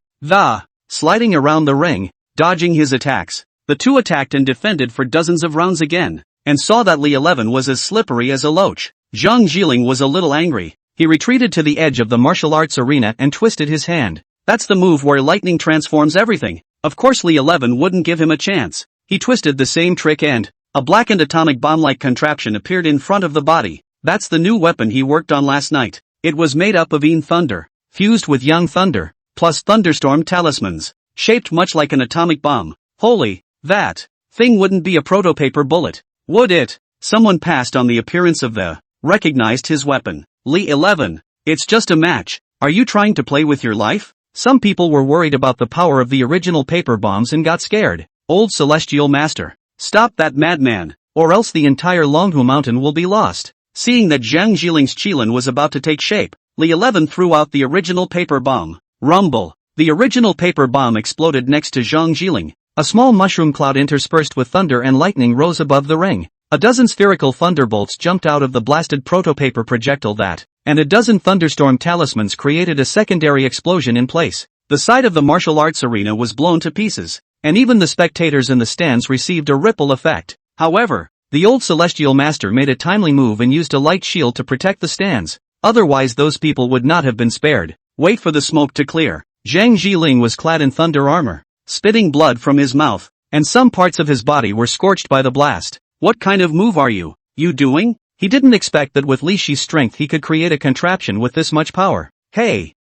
Sliding around the ring, dodging his attacks, the two attacked and defended for dozens of rounds again, and saw that Li 11 was as slippery as a loach. Zhang Jiling was a little angry. He retreated to the edge of the martial arts arena and twisted his hand. That's the move where lightning transforms everything. Of course Li 11 wouldn't give him a chance. He twisted the same trick and a blackened atomic bomb-like contraption appeared in front of the body. That's the new weapon he worked on last night. It was made up of Yin Thunder, fused with Yang Thunder, plus thunderstorm talismans, shaped much like an atomic bomb. Holy, that thing wouldn't be a protopaper bullet, would it? Someone passed on the appearance of recognized his weapon. Li 11, it's just a match. Are you trying to play with your life? Some people were worried about the power of the original paper bombs and got scared. Old Celestial Master, stop that madman, or else the entire Luohua mountain will be lost. Seeing that Zhang Jiling's Qilin was about to take shape, Li 11 threw out the original paper bomb. Rumble. The original paper bomb exploded next to Zhang Jiling. A small mushroom cloud interspersed with thunder and lightning rose above the ring. A dozen spherical thunderbolts jumped out of the blasted protopaper projectile and a dozen thunderstorm talismans created a secondary explosion in place. The side of the martial arts arena was blown to pieces, and even the spectators in the stands received a ripple effect. However, the old Celestial Master made a timely move and used a light shield to protect the stands. Otherwise those people would not have been spared. Wait for the smoke to clear. Zhang Jiling was clad in thunder armor, spitting blood from his mouth, and some parts of his body were scorched by the blast. What kind of move are you doing? He didn't expect that with Li Shi's strength he could create a contraption with this much power. Hey,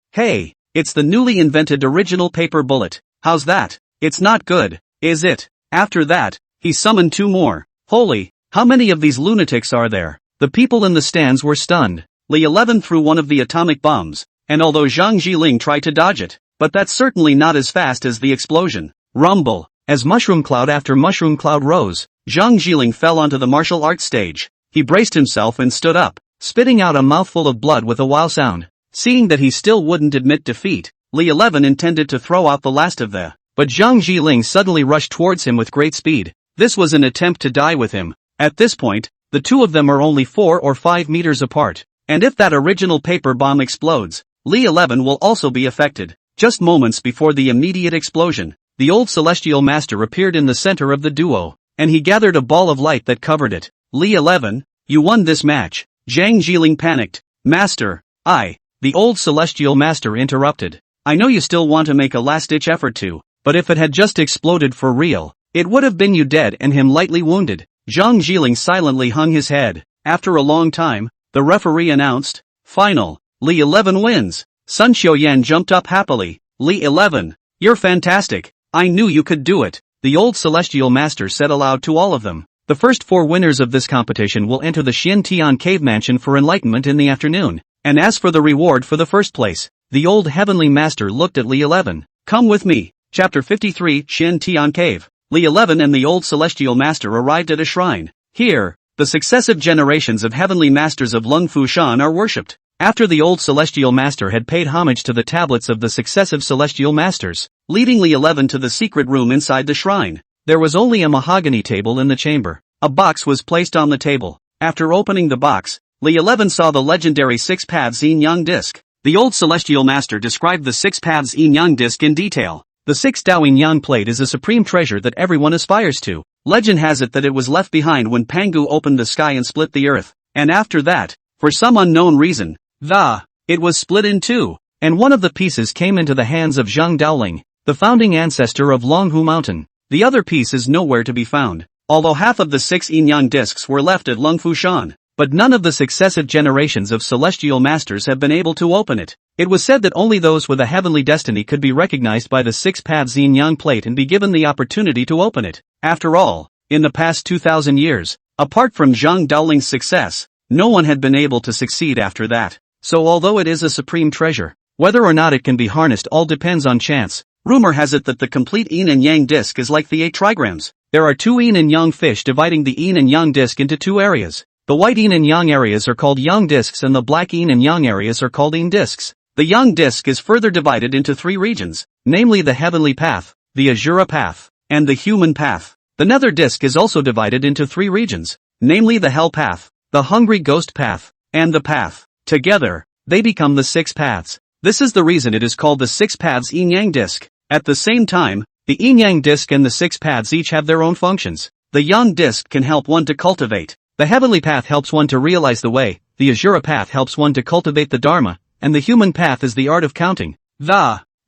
it's the newly invented original paper bullet. How's that? It's not good, is it? After that, he summoned two more. Holy, how many of these lunatics are there? The people in the stands were stunned. Li 11 threw one of the atomic bombs, and although Zhang Jiling tried to dodge it, but that's certainly not as fast as the explosion. Rumble. As mushroom cloud after mushroom cloud rose, Zhang Jiling fell onto the martial arts stage. He braced himself and stood up, spitting out a mouthful of blood with a wow sound. Seeing that he still wouldn't admit defeat, Li 11 intended to throw out the last of but Zhang Jiling suddenly rushed towards him with great speed. This was an attempt to die with him. At this point, the two of them are only 4 or 5 meters apart, and if that original paper bomb explodes, Li 11 will also be affected. Just moments before the immediate explosion, the old Celestial Master appeared in the center of the duo, and he gathered a ball of light that covered it. Li 11, you won this match. Zhang Jiling panicked. Master, the old Celestial Master interrupted. I know you still want to make a last-ditch effort to, but if it had just exploded for real, it would have been you dead and him lightly wounded. Zhang Jiling silently hung his head. After a long time, the referee announced. Final. Li 11 wins. Sun Xiaoyan jumped up happily. Li 11. You're fantastic. I knew you could do it, the old celestial master said aloud to all of them. The first 4 winners of this competition will enter the Yin-Yang cave mansion for enlightenment in the afternoon. And as for the reward for the first place, the old heavenly master looked at Li 11. Come with me. Chapter 53, Yin-Yang cave. Li 11 and the old celestial master arrived at a shrine. Here, the successive generations of heavenly masters of Lung Fushan are worshipped. After the old celestial master had paid homage to the tablets of the successive celestial masters, leading Li 11 to the secret room inside the shrine, there was only a mahogany table in the chamber. A box was placed on the table. After opening the box, Li 11 saw the legendary 6 paths Yin-Yang disc. The old celestial master described the 6 paths Yin-Yang disc in detail. The 6 Dao Yin-Yang plate is a supreme treasure that everyone aspires to. Legend has it that it was left behind when Pangu opened the sky and split the earth, and after that, for some unknown reason, it was split in 2, and one of the pieces came into the hands of Zhang Daoling, the founding ancestor of Luohua Mountain. The other piece is nowhere to be found, although half of the 6 Yin-Yang discs were left at Lung Fushan, but none of the successive generations of celestial masters have been able to open it. It was said that only those with a heavenly destiny could be recognized by the 6 paths Yin-Yang plate and be given the opportunity to open it. After all, in the past 2,000 years, apart from Zhang Daoling's success, no one had been able to succeed after that. So although it is a supreme treasure, whether or not it can be harnessed all depends on chance. Rumor has it that the complete Yin and Yang disc is like the 8 trigrams. There are 2 Yin and Yang fish dividing the Yin and Yang disc into 2 areas. The white Yin and Yang areas are called Yang discs and the black Yin and Yang areas are called Yin discs. The Yang disc is further divided into 3 regions, namely the heavenly path, the Azura path, and the human path. The nether disc is also divided into 3 regions, namely the hell path, the hungry ghost path, and the path. Together, they become the 6 paths. This is the reason it is called the 6 paths Yin-Yang disc. At the same time, the Yin-Yang disc and the 6 paths each have their own functions. The Yang disc can help one to cultivate. The heavenly path helps one to realize the way, the Azura path helps one to cultivate the Dharma, and the human path is the art of counting.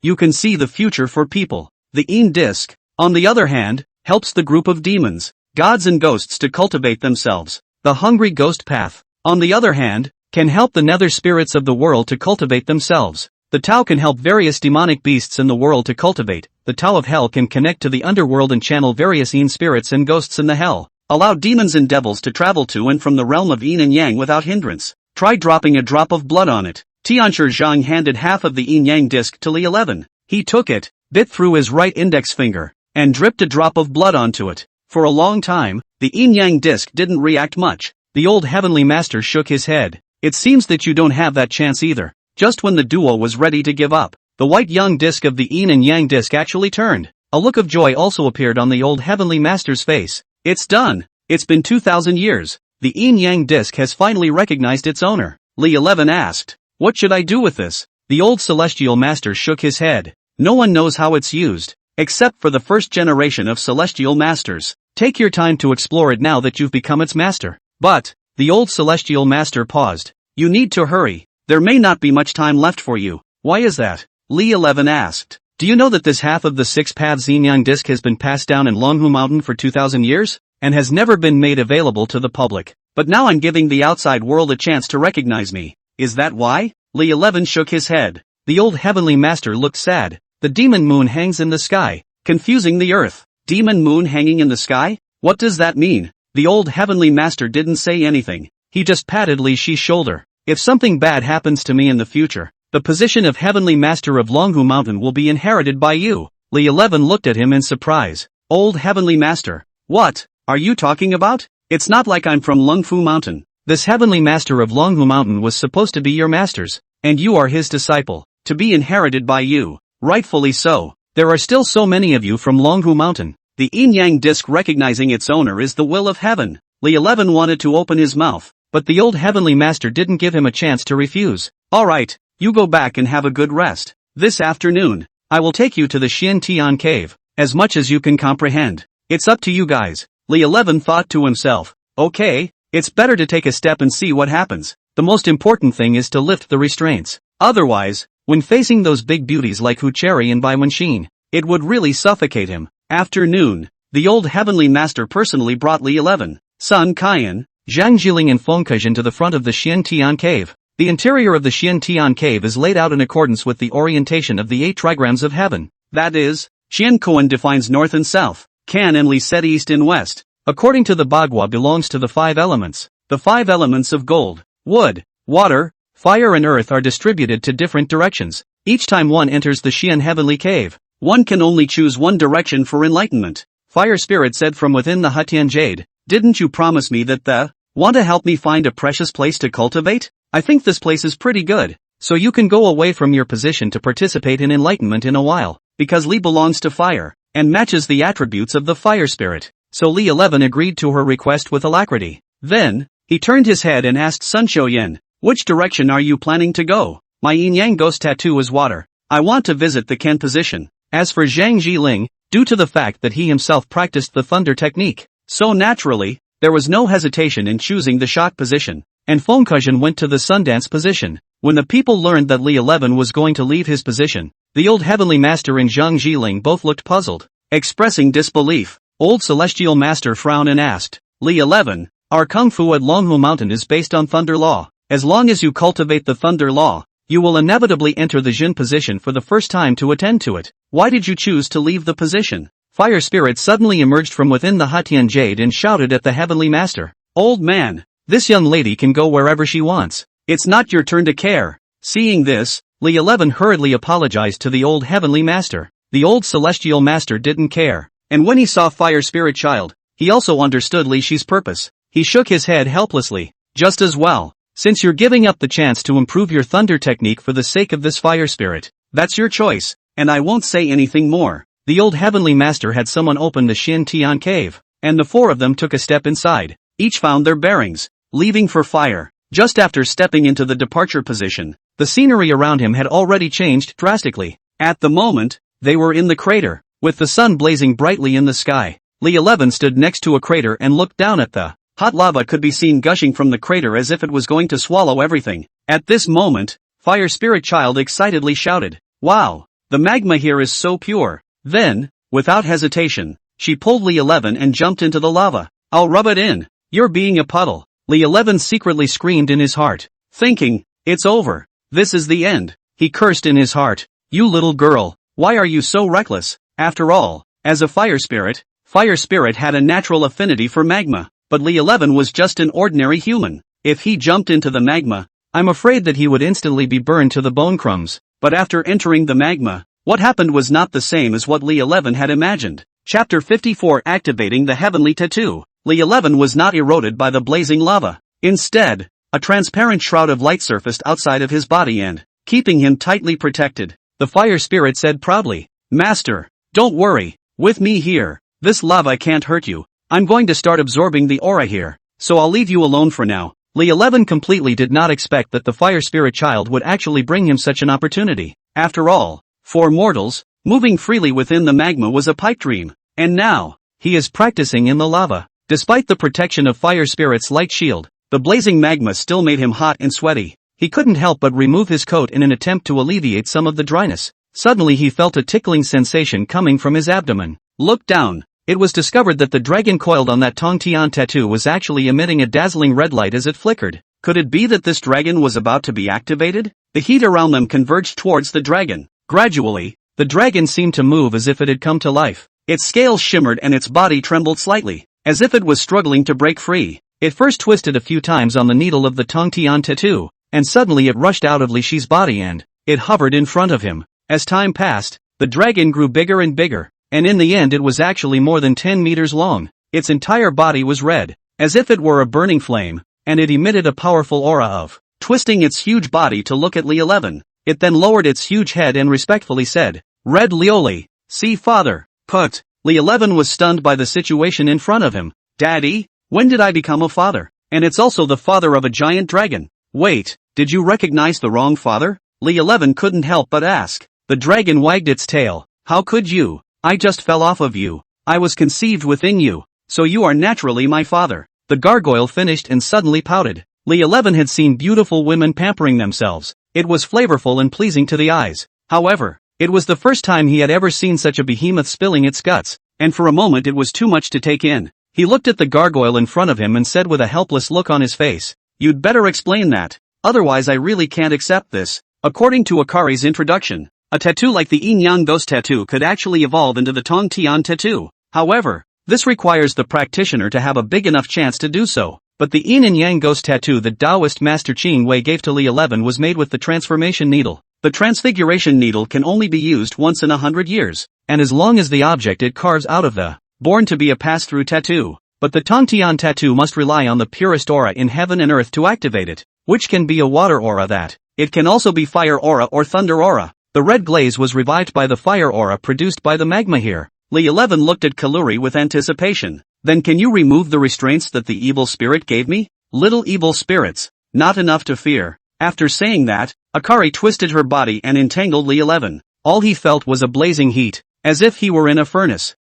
You can see the future for people. The Yin disc, on the other hand, helps the group of demons, gods and ghosts to cultivate themselves. The hungry ghost path, on the other hand, can help the nether spirits of the world to cultivate themselves. The Tao can help various demonic beasts in the world to cultivate. The Tao of Hell can connect to the underworld and channel various Yin spirits and ghosts in the hell. Allow demons and devils to travel to and from the realm of Yin and Yang without hindrance. Try dropping a drop of blood on it. Tianshi Zhang handed half of the Yin-Yang disc to Li 11. He took it, bit through his right index finger, and dripped a drop of blood onto it. For a long time, the Yin-Yang disc didn't react much. The old heavenly master shook his head. It seems that you don't have that chance either. Just when the duo was ready to give up, the white Yang disc of the Yin and Yang disc actually turned. A look of joy also appeared on the old heavenly master's face. It's done. It's been 2,000 years. The Yin-Yang disc has finally recognized its owner. Li 11 asked, "What should I do with this?" The old celestial master shook his head. No one knows how it's used, except for the first generation of celestial masters. Take your time to explore it now that you've become its master. But, the old celestial master paused. You need to hurry. There may not be much time left for you. Why is that? Li 11 asked. Do you know that this half of the 6 paths Yin-Yang disc has been passed down in Luohua Mountain for 2,000 years? And has never been made available to the public. But now I'm giving the outside world a chance to recognize me. Is that why? Li 11 shook his head. The old heavenly master looked sad. The demon moon hangs in the sky, confusing the earth. Demon moon hanging in the sky? What does that mean? The old heavenly master didn't say anything. He just patted Li Shi's shoulder. If something bad happens to me in the future, the position of heavenly master of Luohua Mountain will be inherited by you. Li 11 looked at him in surprise. Old heavenly master. What are you talking about? It's not like I'm from Luohua Mountain. This heavenly master of Luohua Mountain was supposed to be your masters, and you are his disciple, to be inherited by you. Rightfully so. There are still so many of you from Luohua Mountain. The Yin-Yang disc recognizing its owner is the will of heaven. Li 11 wanted to open his mouth, but the old heavenly master didn't give him a chance to refuse. Alright, you go back and have a good rest. This afternoon, I will take you to the Yin-Yang cave, as much as you can comprehend. It's up to you guys. Li 11 thought to himself, okay, it's better to take a step and see what happens. The most important thing is to lift the restraints. Otherwise, when facing those big beauties like Hu Cherry and Bai Wenxin, it would really suffocate him. Afternoon, the old heavenly master personally brought Li 11, Sun Kaiyan, Zhang Jiling and Feng to the front of the Xian Tian cave. The interior of the Xian Tian cave is laid out in accordance with the orientation of the 8 trigrams of heaven. That is, Xian Kuan defines north and south, Kan and Li set east and west. According to the Bagua belongs to the 5 elements. The 5 elements of gold, wood, water, fire and earth are distributed to different directions. Each time one enters the Xian heavenly cave, one can only choose one direction for enlightenment. Fire spirit said from within the Hutian jade, "Didn't you promise me that want to help me find a precious place to cultivate? I think this place is pretty good, so you can go away from your position to participate in enlightenment in a while, because Li belongs to fire, and matches the attributes of the fire spirit." So Li 11 agreed to her request with alacrity. Then, he turned his head and asked Sun Xiuyan, "Which direction are you planning to go?" "My Yin-Yang ghost tattoo is water. I want to visit the Kan position." As for Zhang Jiling, due to the fact that he himself practiced the thunder technique, so naturally, there was no hesitation in choosing the shock position, and Feng went to the Sundance position. When the people learned that Li 11 was going to leave his position, the old heavenly master and Zhang Jiling both looked puzzled, expressing disbelief. Old celestial master frowned and asked, "Li 11, our kung fu at Luohua mountain is based on thunder law. As long as you cultivate the thunder law, you will inevitably enter the Jin position for the first time to attend to it. Why did you choose to leave the position?" Fire spirit suddenly emerged from within the Hutian jade and shouted at the heavenly master, "Old man, this young lady can go wherever she wants. It's not your turn to care." Seeing this, Li 11 hurriedly apologized to the old heavenly master. The old celestial master didn't care, and when he saw fire spirit child, he also understood Li Shi's purpose. He shook his head helplessly. "Just as well. Since you're giving up the chance to improve your thunder technique for the sake of this fire spirit, that's your choice, and I won't say anything more." The old heavenly master had someone open the Xian Tian cave, and the 4 of them took a step inside. Each found their bearings, leaving for fire. Just after stepping into the departure position, the scenery around him had already changed drastically. At the moment, they were in the crater, with the sun blazing brightly in the sky. Li 11 stood next to a crater and looked down at the hot lava could be seen gushing from the crater as if it was going to swallow everything. At this moment, Fire Spirit Child excitedly shouted, "Wow, the magma here is so pure." Then, without hesitation, she pulled Li 11 and jumped into the lava. "I'll rub it in. You're being a puddle." Li 11 secretly screamed in his heart, thinking, "It's over. This is the end." He cursed in his heart, "You little girl, why are you so reckless?" After all, as a Fire Spirit had a natural affinity for magma. But Li 11 was just an ordinary human. If he jumped into the magma, I'm afraid that he would instantly be burned to the bone crumbs. But after entering the magma, what happened was not the same as what Li 11 had imagined. Chapter 54 Activating the Heavenly Tattoo. Li 11 was not eroded by the blazing lava. Instead, a transparent shroud of light surfaced outside of his body and, keeping him tightly protected, the fire spirit said proudly, "Master, don't worry, with me here, this lava can't hurt you. I'm going to start absorbing the aura here, so I'll leave you alone for now." Li 11 completely did not expect that the fire spirit child would actually bring him such an opportunity. After all, for mortals, moving freely within the magma was a pipe dream, and now, he is practicing in the lava. Despite the protection of fire spirit's light shield, the blazing magma still made him hot and sweaty. He couldn't help but remove his coat in an attempt to alleviate some of the dryness. Suddenly he felt a tickling sensation coming from his abdomen. Looked down. It was discovered that the dragon coiled on that Tong Tian tattoo was actually emitting a dazzling red light as it flickered. Could it be that this dragon was about to be activated? The heat around them converged towards the dragon. Gradually, the dragon seemed to move as if it had come to life. Its scales shimmered and its body trembled slightly, as if it was struggling to break free. It first twisted a few times on the needle of the Tong Tian tattoo, and suddenly it rushed out of Li Shi's body and it hovered in front of him. As time passed, the dragon grew bigger and bigger, and in the end it was actually more than 10 meters long. Its entire body was red, as if it were a burning flame, and it emitted a powerful aura of twisting its huge body to look at Li 11. It then lowered its huge head and respectfully said, "Red Lioli, see father." Put. Li 11 was stunned by the situation in front of him. "Daddy, when did I become a father? And it's also the father of a giant dragon. Wait, did you recognize the wrong father?" Li 11 couldn't help but ask. The dragon wagged its tail. "How could you? I just fell off of you. I was conceived within you, so you are naturally my father." The gargoyle finished and suddenly pouted. Li 11 had seen beautiful women pampering themselves. It was flavorful and pleasing to the eyes. However, it was the first time he had ever seen such a behemoth spilling its guts, and for a moment it was too much to take in. He looked at the gargoyle in front of him and said with a helpless look on his face, "You'd better explain that. Otherwise I really can't accept this." According to Akari's introduction, a tattoo like the Yin-Yang ghost tattoo could actually evolve into the Tong Tian tattoo. However, this requires the practitioner to have a big enough chance to do so. But the Yin and Yang ghost tattoo that Taoist master Qing Wei gave to Li 11 was made with the transformation needle. The transfiguration needle can only be used once in 100 years, and as long as the object it carves out of the born to be a pass-through tattoo. But the Tong Tian tattoo must rely on the purest aura in heaven and earth to activate it, which can be a water aura that. It can also be fire aura or thunder aura. The red glaze was revived by the fire aura produced by the magma here. Li 11 looked at Kaluri with anticipation. Then can you remove the restraints that the evil spirit gave me? Little evil spirits, not enough to fear. After saying that, Akari twisted her body and entangled Li 11. All he felt was a blazing heat, as if he were in a furnace.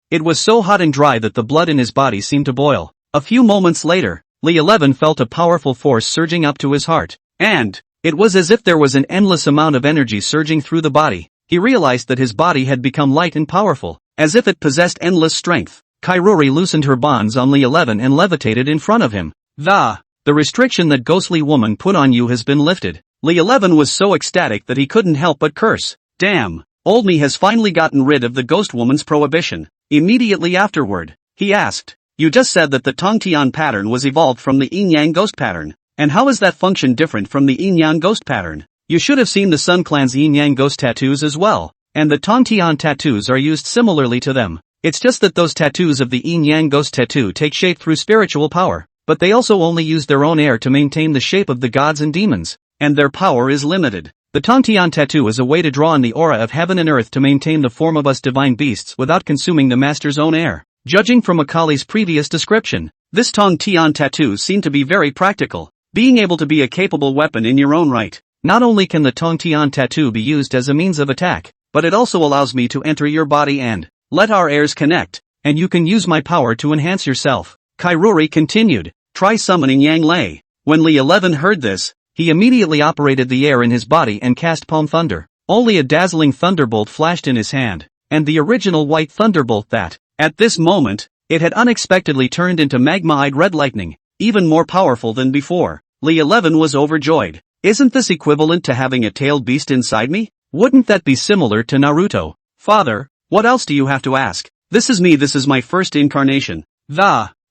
It was so hot and dry that the blood in his body seemed to boil. A few moments later, Li 11 felt a powerful force surging up to his heart, and it was as if there was an endless amount of energy surging through the body. He realized that his body had become light and powerful, as if it possessed endless strength. Kairuri loosened her bonds on Li 11 and levitated in front of him. The restriction that ghostly woman put on you has been lifted. Li 11 was so ecstatic that he couldn't help but curse. Damn, old me has finally gotten rid of the ghost woman's prohibition. Immediately afterward, he asked, "You just said that the Tong Tian pattern was evolved from the Yin-Yang ghost pattern, and how is that function different from the Yin-Yang ghost pattern? You should have seen the Sun Clan's Yin-Yang ghost tattoos as well, and the Tong Tian tattoos are used similarly to them. It's just that those tattoos of the Yin-Yang ghost tattoo take shape through spiritual power, but they also only use their own air to maintain the shape of the gods and demons, and their power is limited. The Tong Tian tattoo is a way to draw on the aura of heaven and earth to maintain the form of us divine beasts without consuming the master's own air." Judging from Akali's previous description, this Tong Tian tattoo seemed to be very practical, being able to be a capable weapon in your own right. Not only can the Tong Tian tattoo be used as a means of attack, but it also allows me to enter your body and let our airs connect, and you can use my power to enhance yourself. Kairuri continued, "Try summoning Yang Lei." When Li 11 heard this, he immediately operated the air in his body and cast Palm Thunder. Only a dazzling thunderbolt flashed in his hand, and the original white thunderbolt that, at this moment, it had unexpectedly turned into magma-eyed red lightning, even more powerful than before. Li 11 was overjoyed. "Isn't this equivalent to having a tailed beast inside me? Wouldn't that be similar to Naruto?" "Father, what else do you have to ask? This is me, this is my first incarnation.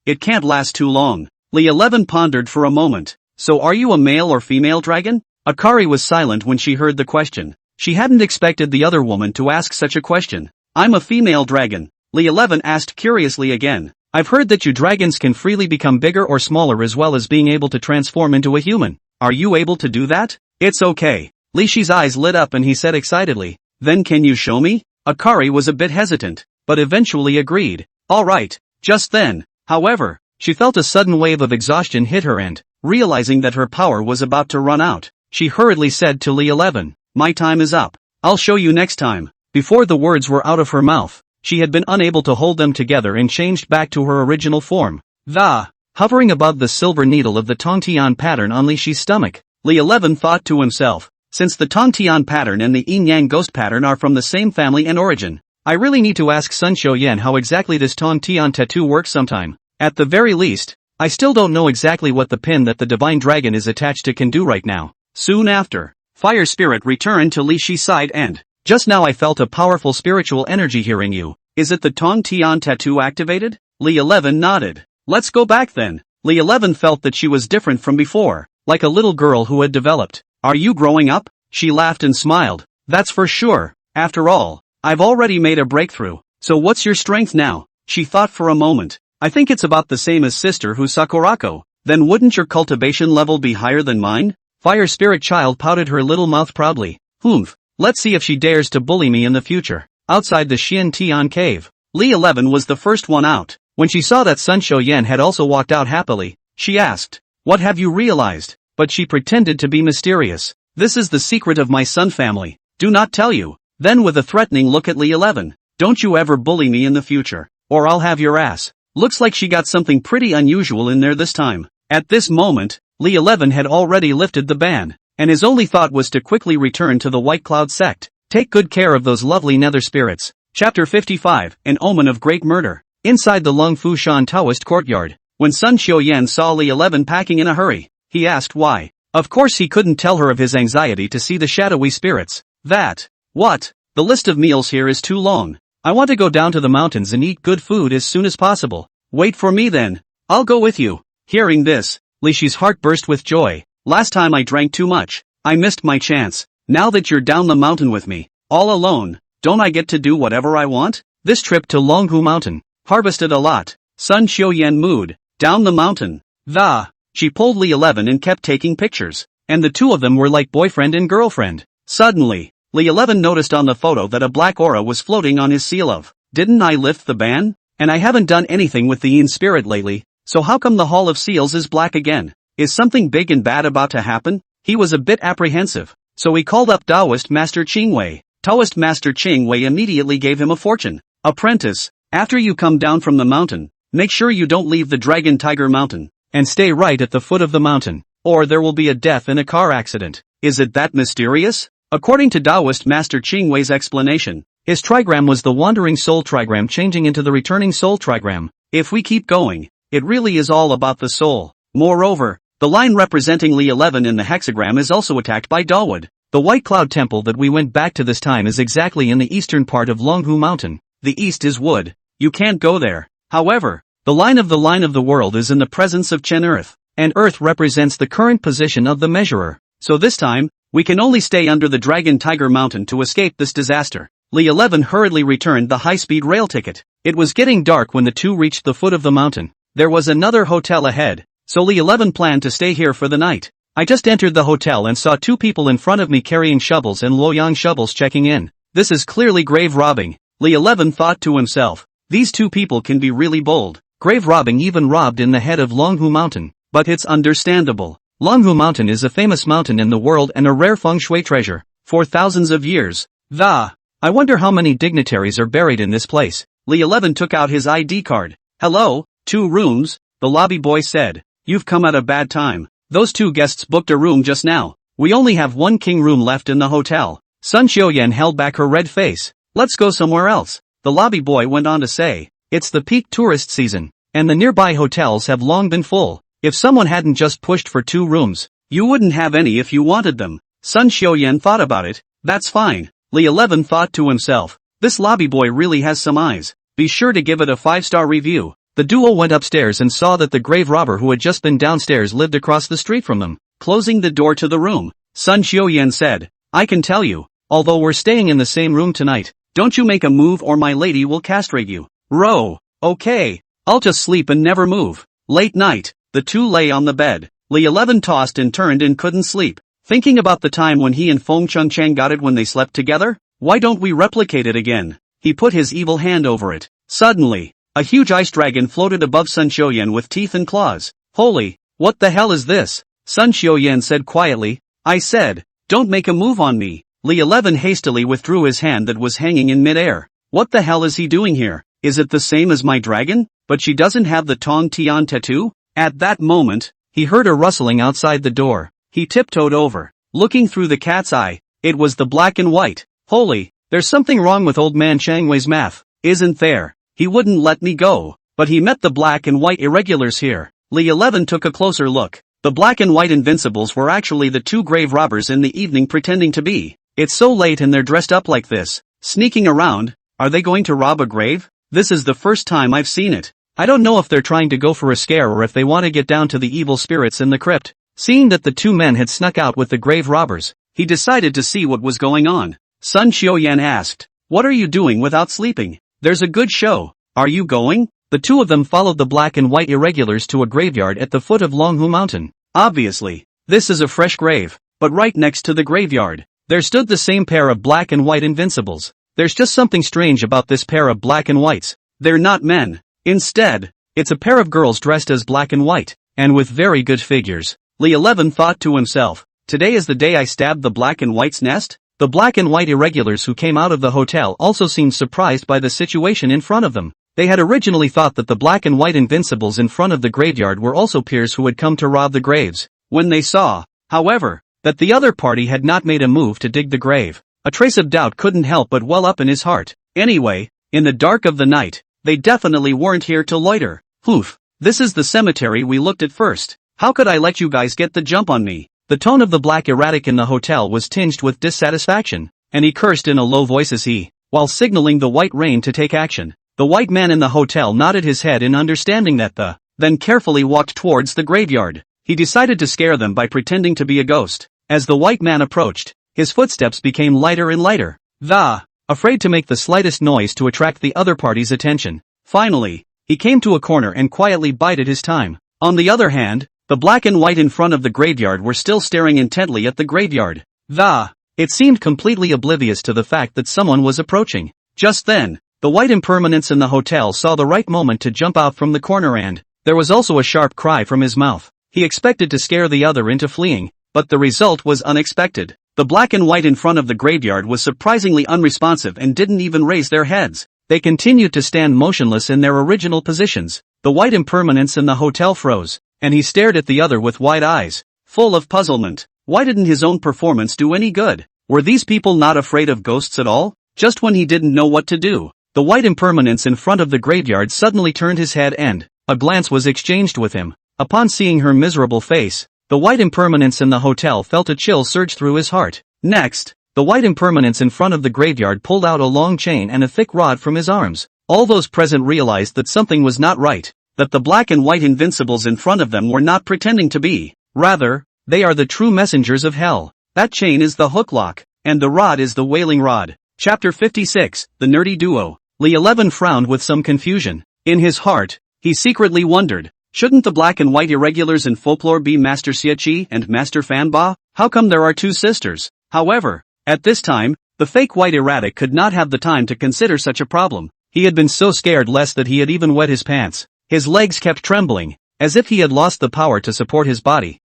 It can't last too long." Li 11 pondered for a moment. "So are you a male or female dragon?" Akari was silent when she heard the question. She hadn't expected the other woman to ask such a question. "I'm a female dragon," Li 11 asked curiously again. "I've heard that you dragons can freely become bigger or smaller as well as being able to transform into a human. Are you able to do that?" "It's okay." Li Shi's eyes lit up and he said excitedly, "Then can you show me?" Akari was a bit hesitant, but eventually agreed. "All right." Just then, however, she felt a sudden wave of exhaustion hit her and, realizing that her power was about to run out, she hurriedly said to Li 11, "My time is up. I'll show you next time." Before the words were out of her mouth, she had been unable to hold them together and changed back to her original form. Hovering above the silver needle of the Tong Tian pattern on Li Shi's stomach, Li 11 thought to himself, "Since the Tong Tian pattern and the Yin-Yang ghost pattern are from the same family and origin, I really need to ask Sun Shoyan how exactly this Tong Tian tattoo works sometime. At the very least, I still don't know exactly what the pin that the divine dragon is attached to can do right now." Soon after, Fire Spirit returned to Li Shi's side and, "Just now I felt a powerful spiritual energy here in you. Is it the Tong Tian tattoo activated?" Li 11 nodded. "Let's go back then." Li 11 felt that she was different from before, like a little girl who had developed. "Are you growing up?" She laughed and smiled. "That's for sure. After all, I've already made a breakthrough. So what's your strength now?" She thought for a moment. "I think it's about the same as Sister Who Sakurako." "Then wouldn't your cultivation level be higher than mine?" Fire Spirit Child pouted her little mouth proudly. "Humph, let's see if she dares to bully me in the future." Outside the Xian Tian cave, Li 11 was the first one out. When she saw that Sun Shoyan had also walked out happily, she asked, "What have you realized?" But she pretended to be mysterious. "This is the secret of my Sun family. Do not tell you." Then with a threatening look at Li 11, "Don't you ever bully me in the future, or I'll have your ass." Looks like she got something pretty unusual in there this time. At this moment, Li 11 had already lifted the ban, and his only thought was to quickly return to the White Cloud sect. Take good care of those lovely nether spirits. Chapter 55, An Omen of Great Murder. inside the Lung Fushan Taoist courtyard. When Sun Xiuyan saw Li 11 packing in a hurry, he asked why. Of course he couldn't tell her of his anxiety to see the shadowy spirits. What? The list of meals here is too long. I want to go down to the mountains and eat good food as soon as possible. Wait for me then. I'll go with you. Hearing this, Li Shi's heart burst with joy. Last time I drank too much. I missed my chance. Now that you're down the mountain with me, all alone, don't I get to do whatever I want? This trip to Longhu Mountain, harvested a lot. Sun Xiuyan mood, down the mountain. She pulled Li 11 and kept taking pictures. And the two of them were like boyfriend and girlfriend. Suddenly, Li 11 noticed on the photo that a black aura was floating on his seal of, didn't I lift the ban? And I haven't done anything with the Yin spirit lately, so how come the Hall of Seals is black again? Is something big and bad about to happen? He was a bit apprehensive, so he called up Taoist Master Qingwei. Taoist Master Qingwei immediately gave him a fortune. Apprentice, after you come down from the mountain, make sure you don't leave the Dragon Tiger Mountain, and stay right at the foot of the mountain, or there will be a death in a car accident. Is it that mysterious? According to Taoist Master Qingwei's explanation, his trigram was the wandering soul trigram changing into the returning soul trigram. If we keep going, it really is all about the soul. Moreover, the line representing Li 11 in the hexagram is also attacked by Dawood. The White Cloud Temple that we went back to this time is exactly in the eastern part of Longhu Mountain. The east is wood. You can't go there. However, the line of the world is in the presence of Chen Earth, and Earth represents the current position of the measurer. So this time, we can only stay under the Dragon Tiger Mountain to escape this disaster. Li 11 hurriedly returned the high-speed rail ticket. It was getting dark when the two reached the foot of the mountain. There was another hotel ahead, so Li 11 planned to stay here for the night. I just entered the hotel and saw two people in front of me carrying shovels and Luohua shovels checking in. This is clearly grave robbing. Li 11 thought to himself. These two people can be really bold. Grave robbing even robbed in the head of Longhu Mountain. But it's understandable. Longhu Mountain is a famous mountain in the world and a rare feng shui treasure. For thousands of years. I wonder how many dignitaries are buried in this place. Li 11 took out his ID card. Hello, 2 rooms, the lobby boy said. You've come at a bad time. Those 2 guests booked a room just now. We only have 1 king room left in the hotel. Sun Xiuyan held back her red face. Let's go somewhere else. The lobby boy went on to say. It's the peak tourist season, and the nearby hotels have long been full. If someone hadn't just pushed for 2 rooms, you wouldn't have any if you wanted them. Sun Xiuyan thought about it. That's fine. Li 11 thought to himself. This lobby boy really has some eyes. Be sure to give it a 5-star review. The duo went upstairs and saw that the grave robber who had just been downstairs lived across the street from them. Closing the door to the room, Sun Xiuyan said, I can tell you, although we're staying in the same room tonight, don't you make a move or my lady will castrate you. Okay, I'll just sleep and never move. Late night, the two lay on the bed. Li 11 tossed and turned and couldn't sleep. Thinking about the time when he and Feng Chang got it when they slept together? Why don't we replicate it again? He put his evil hand over it. Suddenly, a huge ice dragon floated above Sun Xiuyan with teeth and claws. Holy, what the hell is this? Sun Xiuyan said quietly. I said, don't make a move on me. Li 11 hastily withdrew his hand that was hanging in midair. What the hell is he doing here? Is it the same as my dragon? But she doesn't have the Tong Tian tattoo? At that moment, he heard a rustling outside the door. He tiptoed over, looking through the cat's eye. It was the black and white. Holy, there's something wrong with old man Changwei's math, isn't there? He wouldn't let me go, but he met the black and white irregulars here. Li 11 took a closer look. The black and white invincibles were actually the 2 grave robbers in the evening pretending to be. It's so late and they're dressed up like this, sneaking around. Are they going to rob a grave? This is the first time I've seen it. I don't know if they're trying to go for a scare or if they want to get down to the evil spirits in the crypt. Seeing that the 2 men had snuck out with the grave robbers, he decided to see what was going on. Sun Xiuyan asked, what are you doing without sleeping? There's a good show. Are you going? The 2 of them followed the black and white irregulars to a graveyard at the foot of Longhu Mountain. Obviously, this is a fresh grave, but right next to the graveyard, there stood the same pair of black and white invincibles. There's just something strange about this pair of black and whites. They're not men. Instead, it's a pair of girls dressed as black and white, and with very good figures. Li 11 thought to himself, today is the day I stabbed the black and white's nest? The black and white irregulars who came out of the hotel also seemed surprised by the situation in front of them. They had originally thought that the black and white invincibles in front of the graveyard were also peers who had come to rob the graves. When they saw, however, that the other party had not made a move to dig the grave, a trace of doubt couldn't help but well up in his heart. Anyway, in the dark of the night, They definitely weren't here to loiter. Oof. This is the cemetery we looked at first. How could I let you guys get the jump on me? The tone of the black erratic in the hotel was tinged with dissatisfaction, and he cursed in a low voice as he, while signaling the white rain to take action. The white man in the hotel nodded his head in understanding that then carefully walked towards the graveyard. He decided to scare them by pretending to be a ghost. As the white man approached, his footsteps became lighter and lighter. Afraid to make the slightest noise to attract the other party's attention. Finally, he came to a corner and quietly bided his time. On the other hand, the black and white in front of the graveyard were still staring intently at the graveyard. It seemed completely oblivious to the fact that someone was approaching. Just then, the white impermanence in the hotel saw the right moment to jump out from the corner and, there was also a sharp cry from his mouth. He expected to scare the other into fleeing, but the result was unexpected. The black and white in front of the graveyard was surprisingly unresponsive and didn't even raise their heads. They continued to stand motionless in their original positions. The white impermanence in the hotel froze, and he stared at the other with wide eyes, full of puzzlement. Why didn't his own performance do any good? Were these people not afraid of ghosts at all? Just when he didn't know what to do, the white impermanence in front of the graveyard suddenly turned his head and, a glance was exchanged with him. Upon seeing her miserable face, the white impermanence in the hotel felt a chill surge through his heart. Next, the white impermanence in front of the graveyard pulled out a long chain and a thick rod from his arms. All those present realized that something was not right, that the black and white invincibles in front of them were not pretending to be. Rather, they are the true messengers of hell. That chain is the hook lock, and the rod is the wailing rod. Chapter 56, The Nerdy Duo. Li 11 frowned with some confusion. In his heart, he secretly wondered, shouldn't the black and white irregulars in folklore be Master Xie and Master Fanba? How come there are two sisters? However, at this time, the fake white erratic could not have the time to consider such a problem. He had been so scared lest that he had even wet his pants. His legs kept trembling, as if he had lost the power to support his body.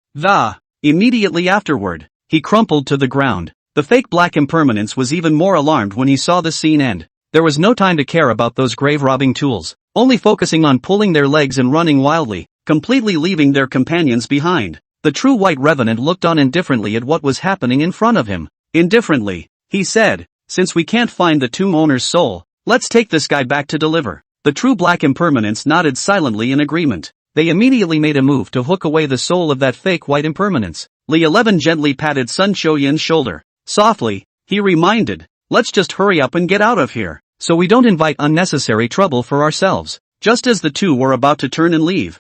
Immediately afterward, he crumpled to the ground. The fake black impermanence was even more alarmed when he saw the scene end. There was no time to care about those grave-robbing tools, only focusing on pulling their legs and running wildly, completely leaving their companions behind. The true white revenant looked on indifferently at what was happening in front of him. Indifferently, he said, since we can't find the tomb owner's soul, let's take this guy back to deliver. The true black impermanence nodded silently in agreement. They immediately made a move to hook away the soul of that fake white impermanence. Li 11 gently patted Sun Shoyin's shoulder. Softly, he reminded, let's just hurry up and get out of here, so we don't invite unnecessary trouble for ourselves. Just as the two were about to turn and leave,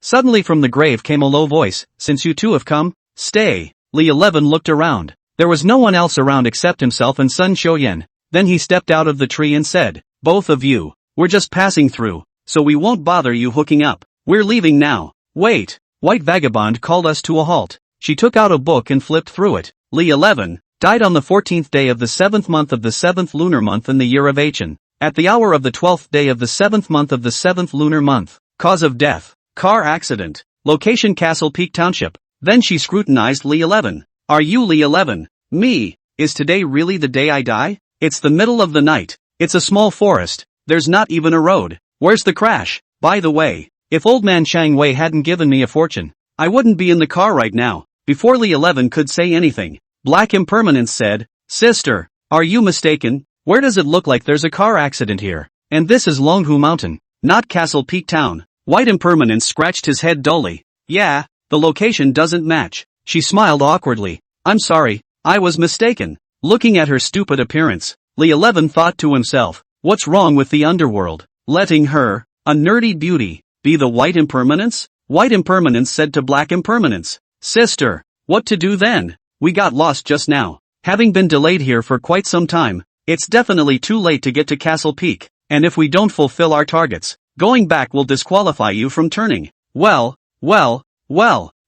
suddenly from the grave came a low voice, since you two have come, stay. Li 11 looked around. There was no one else around except himself and Sun Shoyin. Then he stepped out of the tree and said, both of you, we're just passing through, so we won't bother you hooking up. We're leaving now. Wait. White Vagabond called us to a halt. She took out a book and flipped through it. Li 11 died on the 14th day of the 7th month of the 7th lunar month in the year of Achan, at the hour of the 12th day of the 7th month of the 7th lunar month. Cause of death, car accident. Location Castle Peak Township. Then she scrutinized Li 11. Are you Li 11? Me. Is today really the day I die? It's the middle of the night. It's a small forest. There's not even a road. Where's the crash? By the way, if old man Chang Wei hadn't given me a fortune, I wouldn't be in the car right now. Before Li 11 could say anything, Black Impermanence said, Sister, are you mistaken? Where does it look like there's a car accident here? And this is Longhu Mountain, not Castle Peak Town. White Impermanence scratched his head dully. Yeah, the location doesn't match. She smiled awkwardly. I'm sorry, I was mistaken. Looking at her stupid appearance, Li 11 thought to himself, what's wrong with the underworld? Letting her, a nerdy beauty, be the White Impermanence? White Impermanence said to Black Impermanence, Sister, what to do then? We got lost just now. Having been delayed here for quite some time, it's definitely too late to get to Castle Peak, and if we don't fulfill our targets, going back will disqualify you from turning. Well,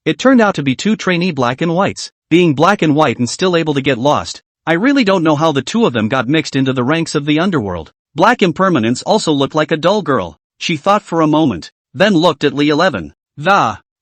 it turned out to be two trainee black and whites. Being black and white and still able to get lost, I really don't know how the two of them got mixed into the ranks of the underworld. Black Impermanence also looked like a dull girl. She thought for a moment, then looked at Li 11.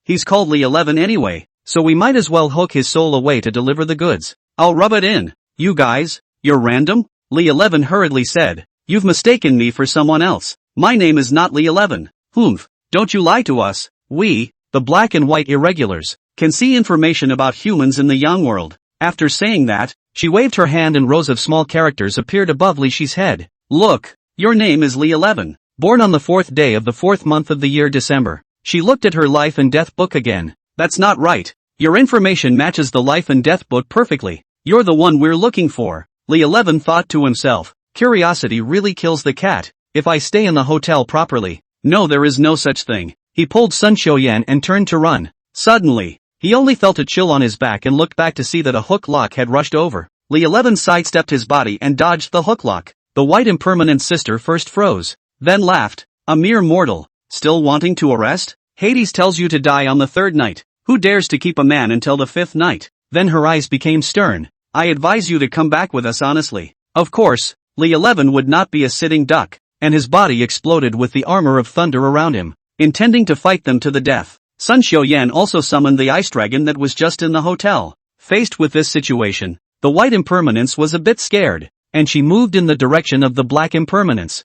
He's called Li 11 anyway, so we might as well hook his soul away to deliver the goods. I'll rub it in. You guys, you're random? Li 11 hurriedly said. You've mistaken me for someone else. My name is not Li 11. Humph, don't you lie to us. We, the black and white irregulars, can see information about humans in the Yang world. After saying that, she waved her hand and rows of small characters appeared above Li Shi's head. Look, your name is Li 11. Born on the 4th day of the 4th month of the year December. She looked at her life and death book again. That's not right. Your information matches the life and death book perfectly. You're the one we're looking for. Li 11 thought to himself. Curiosity really kills the cat. If I stay in the hotel properly. No, there is no such thing. He pulled Sun Xiuyan and turned to run. Suddenly, he only felt a chill on his back and looked back to see that a hook lock had rushed over. Li 11 sidestepped his body and dodged the hook lock. The white impermanent sister first froze, then laughed. A mere mortal, still wanting to arrest? Hades tells you to die on the 3rd night. Who dares to keep a man until the 5th night? Then her eyes became stern. I advise you to come back with us honestly. Of course, Li 11 would not be a sitting duck, and his body exploded with the armor of thunder around him, intending to fight them to the death. Sun Xiuyan also summoned the ice dragon that was just in the hotel. Faced with this situation, the white impermanence was a bit scared, and she moved in the direction of the black impermanence.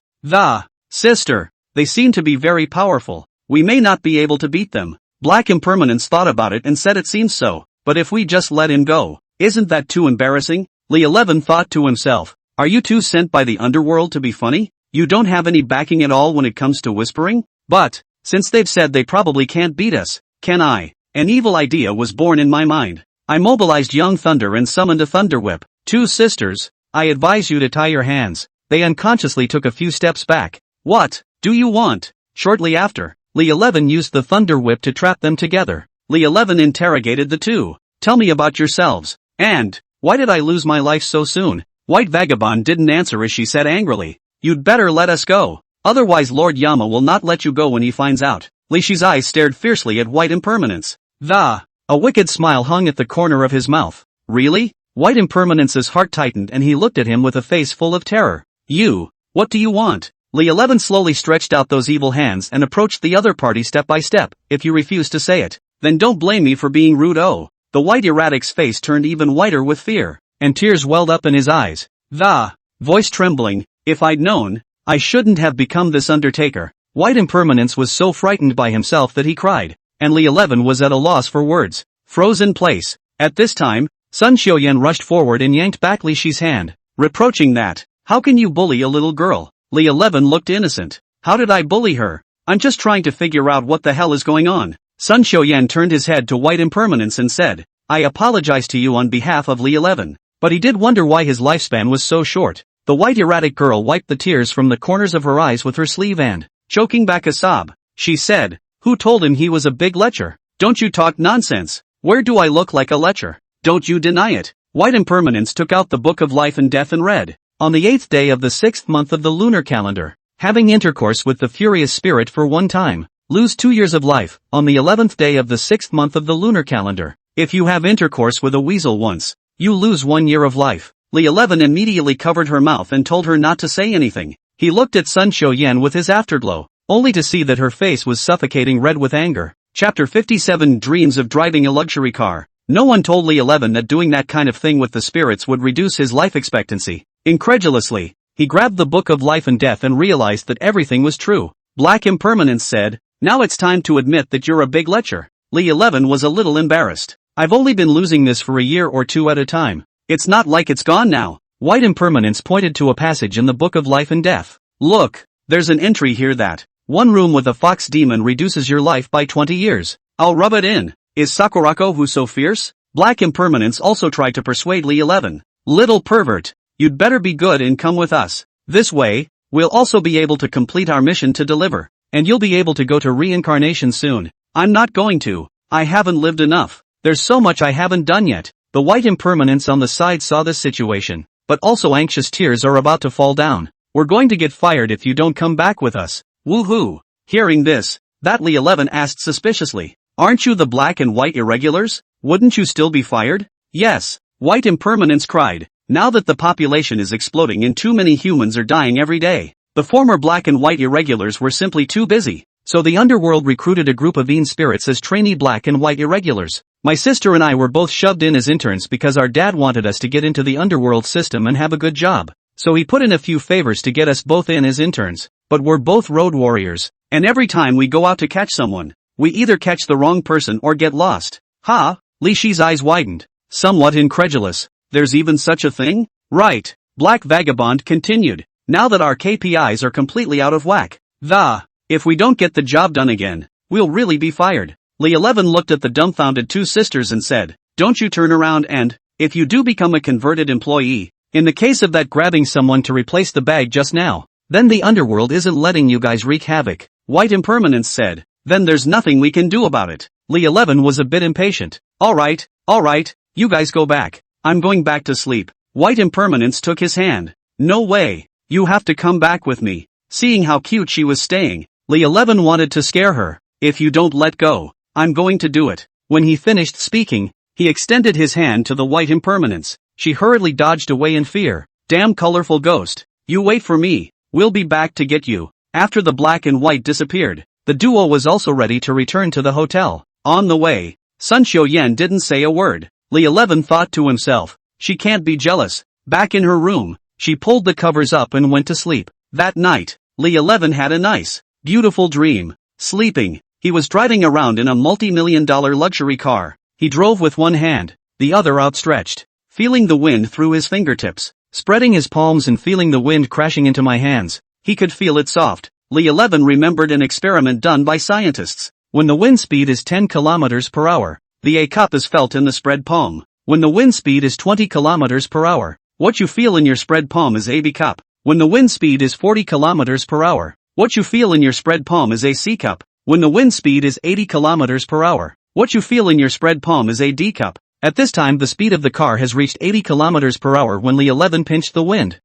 Sister, they seem to be very powerful. We may not be able to beat them. Black impermanence thought about it and said it seems so, but if we just let him go, isn't that too embarrassing? Li 11 thought to himself. Are you two sent by the underworld to be funny? You don't have any backing at all when it comes to whispering? But, since they've said they probably can't beat us, can I? An evil idea was born in my mind. I mobilized young thunder and summoned a thunder whip. Two sisters, I advise you to tie your hands. They unconsciously took a few steps back. What do you want? Shortly after, Li 11 used the thunder whip to trap them together. Li 11 interrogated the two. Tell me about yourselves. And, why did I lose my life so soon? White Vagabond didn't answer as she said angrily. You'd better let us go. Otherwise Lord Yama will not let you go when he finds out. Li Shi's eyes stared fiercely at White Impermanence. A wicked smile hung at the corner of his mouth. Really? White Impermanence's heart tightened and he looked at him with a face full of terror. What do you want? Li 11 slowly stretched out those evil hands and approached the other party step by step. If you refuse to say it, then don't blame me for being rude. The white erratic's face turned even whiter with fear, and tears welled up in his eyes. Voice trembling, if I'd known, I shouldn't have become this undertaker. White Impermanence was so frightened by himself that he cried, and Li 11 was at a loss for words, froze in place. At this time, Sun Xiuyan rushed forward and yanked back Li Shi's hand, reproaching that. How can you bully a little girl? Li 11 looked innocent. How did I bully her? I'm just trying to figure out what the hell is going on. Sun Xiuyan turned his head to White Impermanence and said, I apologize to you on behalf of Li 11. But he did wonder why his lifespan was so short. The white erratic girl wiped the tears from the corners of her eyes with her sleeve and, choking back a sob, she said, who told him he was a big lecher? Don't you talk nonsense. Where do I look like a lecher? Don't you deny it. White Impermanence took out the Book of Life and Death and read. On the 8th day of the 6th month of the lunar calendar, having intercourse with the furious spirit for one time, lose 2 years of life. On the 11th day of the 6th month of the lunar calendar, if you have intercourse with a weasel once, you lose 1 year of life. Li 11 immediately covered her mouth and told her not to say anything. He looked at Sun Xiuyan with his afterglow, only to see that her face was suffocating red with anger. Chapter 57 Dreams of driving a luxury car. No one told Li 11 that doing that kind of thing with the spirits would reduce his life expectancy. Incredulously, he grabbed the Book of Life and Death and realized that everything was true. Black Impermanence said, now it's time to admit that you're a big lecher. Li 11 was a little embarrassed. I've only been losing this for a year or two at a time. It's not like it's gone now. White Impermanence pointed to a passage in the Book of Life and Death. Look, there's an entry here that, one room with a fox demon reduces your life by 20 years. I'll rub it in. Is Sakurako who so fierce? Black Impermanence also tried to persuade Li 11. Little pervert. You'd better be good and come with us. This way, we'll also be able to complete our mission to deliver, and you'll be able to go to reincarnation soon. I'm not going to. I haven't lived enough. There's so much I haven't done yet. The white impermanence on the side saw this situation, but also anxious tears are about to fall down. We're going to get fired if you don't come back with us. Woohoo! Hearing this, that Li 11 asked suspiciously. Aren't you the black and white irregulars? Wouldn't you still be fired? Yes. White impermanence cried. Now that the population is exploding and too many humans are dying every day, the former black and white irregulars were simply too busy, so the underworld recruited a group of Yin spirits as trainee black and white irregulars. My sister and I were both shoved in as interns because our dad wanted us to get into the underworld system and have a good job, so he put in a few favors to get us both in as interns, but we're both road warriors, and every time we go out to catch someone, we either catch the wrong person or get lost. Ha! Li Shi's eyes widened, somewhat incredulous. There's even such a thing? Right. Black Vagabond continued. Now that our KPIs are completely out of whack, If we don't get the job done again, we'll really be fired. Li 11 looked at the dumbfounded two sisters and said, don't you turn around and, if you do become a converted employee, in the case of that grabbing someone to replace the bag just now, then the underworld isn't letting you guys wreak havoc. White Impermanence said, then there's nothing we can do about it. Li 11 was a bit impatient. Alright, you guys go back. I'm going back to sleep. White Impermanence took his hand. No way. You have to come back with me. Seeing how cute she was staying, Li 11 wanted to scare her. If you don't let go, I'm going to do it. When he finished speaking, he extended his hand to the White Impermanence. She hurriedly dodged away in fear. Damn colorful ghost. You wait for me. We'll be back to get you. After the black and white disappeared, the duo was also ready to return to the hotel. On the way, Sun Xiuyan didn't say a word. Li 11 thought to himself, she can't be jealous. Back in her room, she pulled the covers up and went to sleep. That night, Li 11 had a nice, beautiful dream. Sleeping, he was driving around in a multi-million-dollar luxury car. He drove with one hand, the other outstretched, feeling the wind through his fingertips, spreading his palms and feeling the wind crashing into my hands. He could feel it soft. Li 11 remembered an experiment done by scientists. When the wind speed is 10 kilometers per hour, the A cup is felt in the spread palm. When the wind speed is 20 kilometers per hour, what you feel in your spread palm is A B cup. When the wind speed is 40 kilometers per hour, what you feel in your spread palm is a C cup. When the wind speed is 80 kilometers per hour, what you feel in your spread palm is a D cup. At this time the speed of the car has reached 80 kilometers per hour when Li 11 pinched the wind.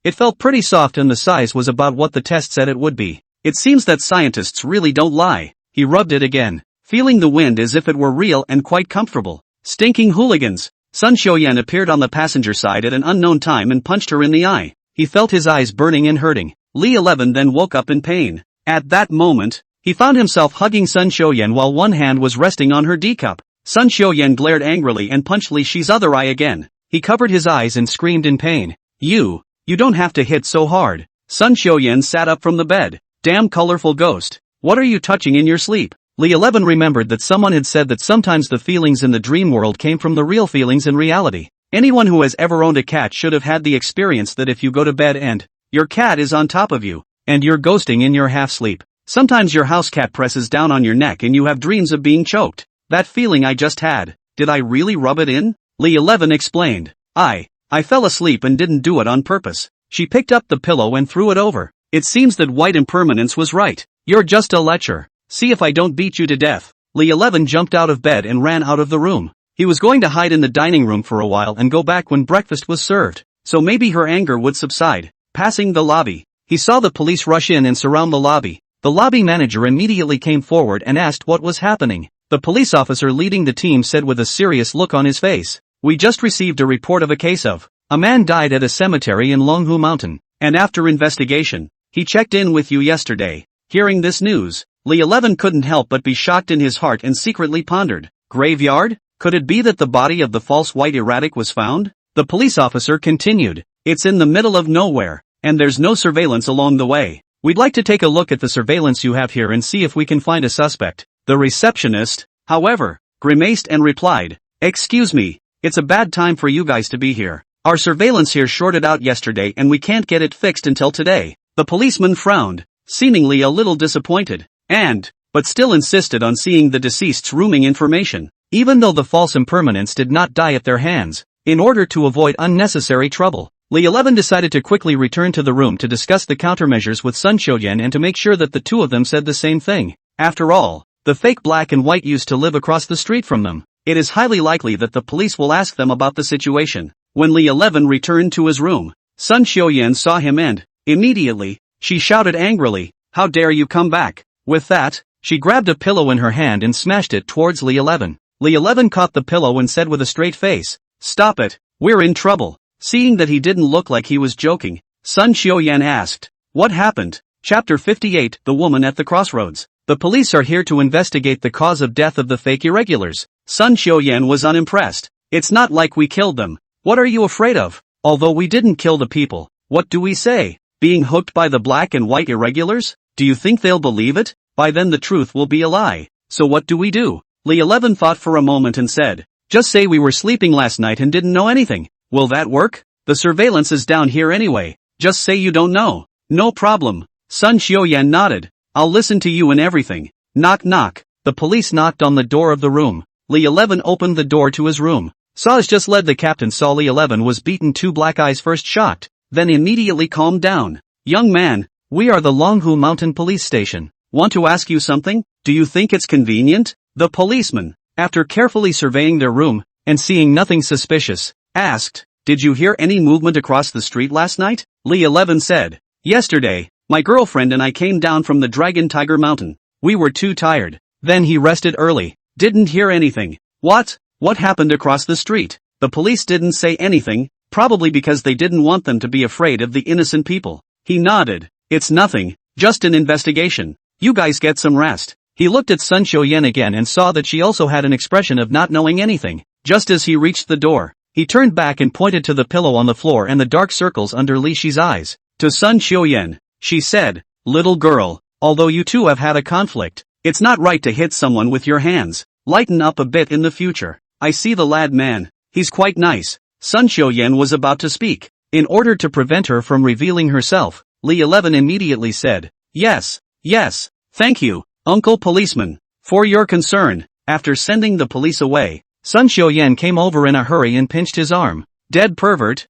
It felt pretty soft and the size was about what the test said it would be. It seems that scientists really don't lie. He rubbed it again, feeling the wind as if it were real and quite comfortable. Stinking hooligans. Sun Xiuyan appeared on the passenger side at an unknown time and punched her in the eye. He felt his eyes burning and hurting. Li 11 then woke up in pain. At that moment, he found himself hugging Sun Xiuyan while one hand was resting on her D cup. Sun Xiuyan glared angrily and punched Li Shi's other eye again. He covered his eyes and screamed in pain. You don't have to hit so hard. Sun Xiuyan sat up from the bed. Damn colorful ghost. What are you touching in your sleep? Li 11 remembered that someone had said that sometimes the feelings in the dream world came from the real feelings in reality. Anyone who has ever owned a cat should have had the experience that if you go to bed and your cat is on top of you, and you're ghosting in your half-sleep, sometimes your house cat presses down on your neck and you have dreams of being choked. That feeling I just had, did I really rub it in? Li 11 explained. I fell asleep and didn't do it on purpose. She picked up the pillow and threw it over. It seems that White Impermanence was right. You're just a lecher. See if I don't beat you to death. Li 11 jumped out of bed and ran out of the room. He was going to hide in the dining room for a while and go back when breakfast was served, so maybe her anger would subside. Passing the lobby, he saw the police rush in and surround the lobby. The lobby manager immediately came forward and asked what was happening. The police officer leading the team said with a serious look on his face, we just received a report of a case of a man died at a cemetery in Luohua Mountain, and after investigation, he checked in with you yesterday. Hearing this news, Li 11 couldn't help but be shocked in his heart and secretly pondered, graveyard? Could it be that the body of the false white erratic was found? The police officer continued, it's in the middle of nowhere, and there's no surveillance along the way. We'd like to take a look at the surveillance you have here and see if we can find a suspect. The receptionist, however, grimaced and replied, excuse me, it's a bad time for you guys to be here. Our surveillance here shorted out yesterday and we can't get it fixed until today. The policeman frowned, seemingly a little disappointed, but still insisted on seeing the deceased's rooming information, even though the false impermanence did not die at their hands. In order to avoid unnecessary trouble, Li 11 decided to quickly return to the room to discuss the countermeasures with Sun Xiuyan and to make sure that the two of them said the same thing. After all, the fake black and white used to live across the street from them. It is highly likely that the police will ask them about the situation. When Li 11 returned to his room, Sun Xiuyan saw him and, immediately, she shouted angrily, how dare you come back? With that, she grabbed a pillow in her hand and smashed it towards Li 11. Li 11 caught the pillow and said with a straight face, stop it, we're in trouble. Seeing that he didn't look like he was joking, Sun Xiuyan asked, what happened? Chapter 58, The Woman at the Crossroads. The police are here to investigate the cause of death of the fake irregulars. Sun Xiuyan was unimpressed. It's not like we killed them. What are you afraid of? Although we didn't kill the people, what do we say? Being hooked by the black and white irregulars? Do you think they'll believe it? By then the truth will be a lie. So what do we do? Li 11 thought for a moment and said, just say we were sleeping last night and didn't know anything. Will that work? The surveillance is down here anyway. Just say you don't know. No problem. Sun Xiaoyan nodded. I'll listen to you in everything. Knock knock. The police knocked on the door of the room. Li 11 opened the door to his room. Saws just led the captain saw Li 11 was beaten. Two black eyes first shocked, then immediately calmed down. Young man, we are the Luohua Mountain Police Station. Want to ask you something? Do you think it's convenient? The policeman, after carefully surveying their room, and seeing nothing suspicious, asked, did you hear any movement across the street last night? Li 11 said, yesterday, my girlfriend and I came down from the Dragon Tiger Mountain. We were too tired. Then he rested early. Didn't hear anything. What? What happened across the street? The police didn't say anything, probably because they didn't want them to be afraid of the innocent people. He nodded. It's nothing, just an investigation. You guys get some rest. He looked at Sun Xiaoyan again and saw that she also had an expression of not knowing anything. Just as he reached the door, he turned back and pointed to the pillow on the floor and the dark circles under Li Shi's eyes. To Sun Xiaoyan, she said, little girl, although you two have had a conflict, it's not right to hit someone with your hands. Lighten up a bit in the future. I see the lad man. He's quite nice. Sun Xiaoyan was about to speak. In order to prevent her from revealing herself, Li 11 immediately said, yes, thank you, Uncle Policeman, for your concern. After sending the police away, Sun Xiaoyan came over in a hurry and pinched his arm. Dead pervert.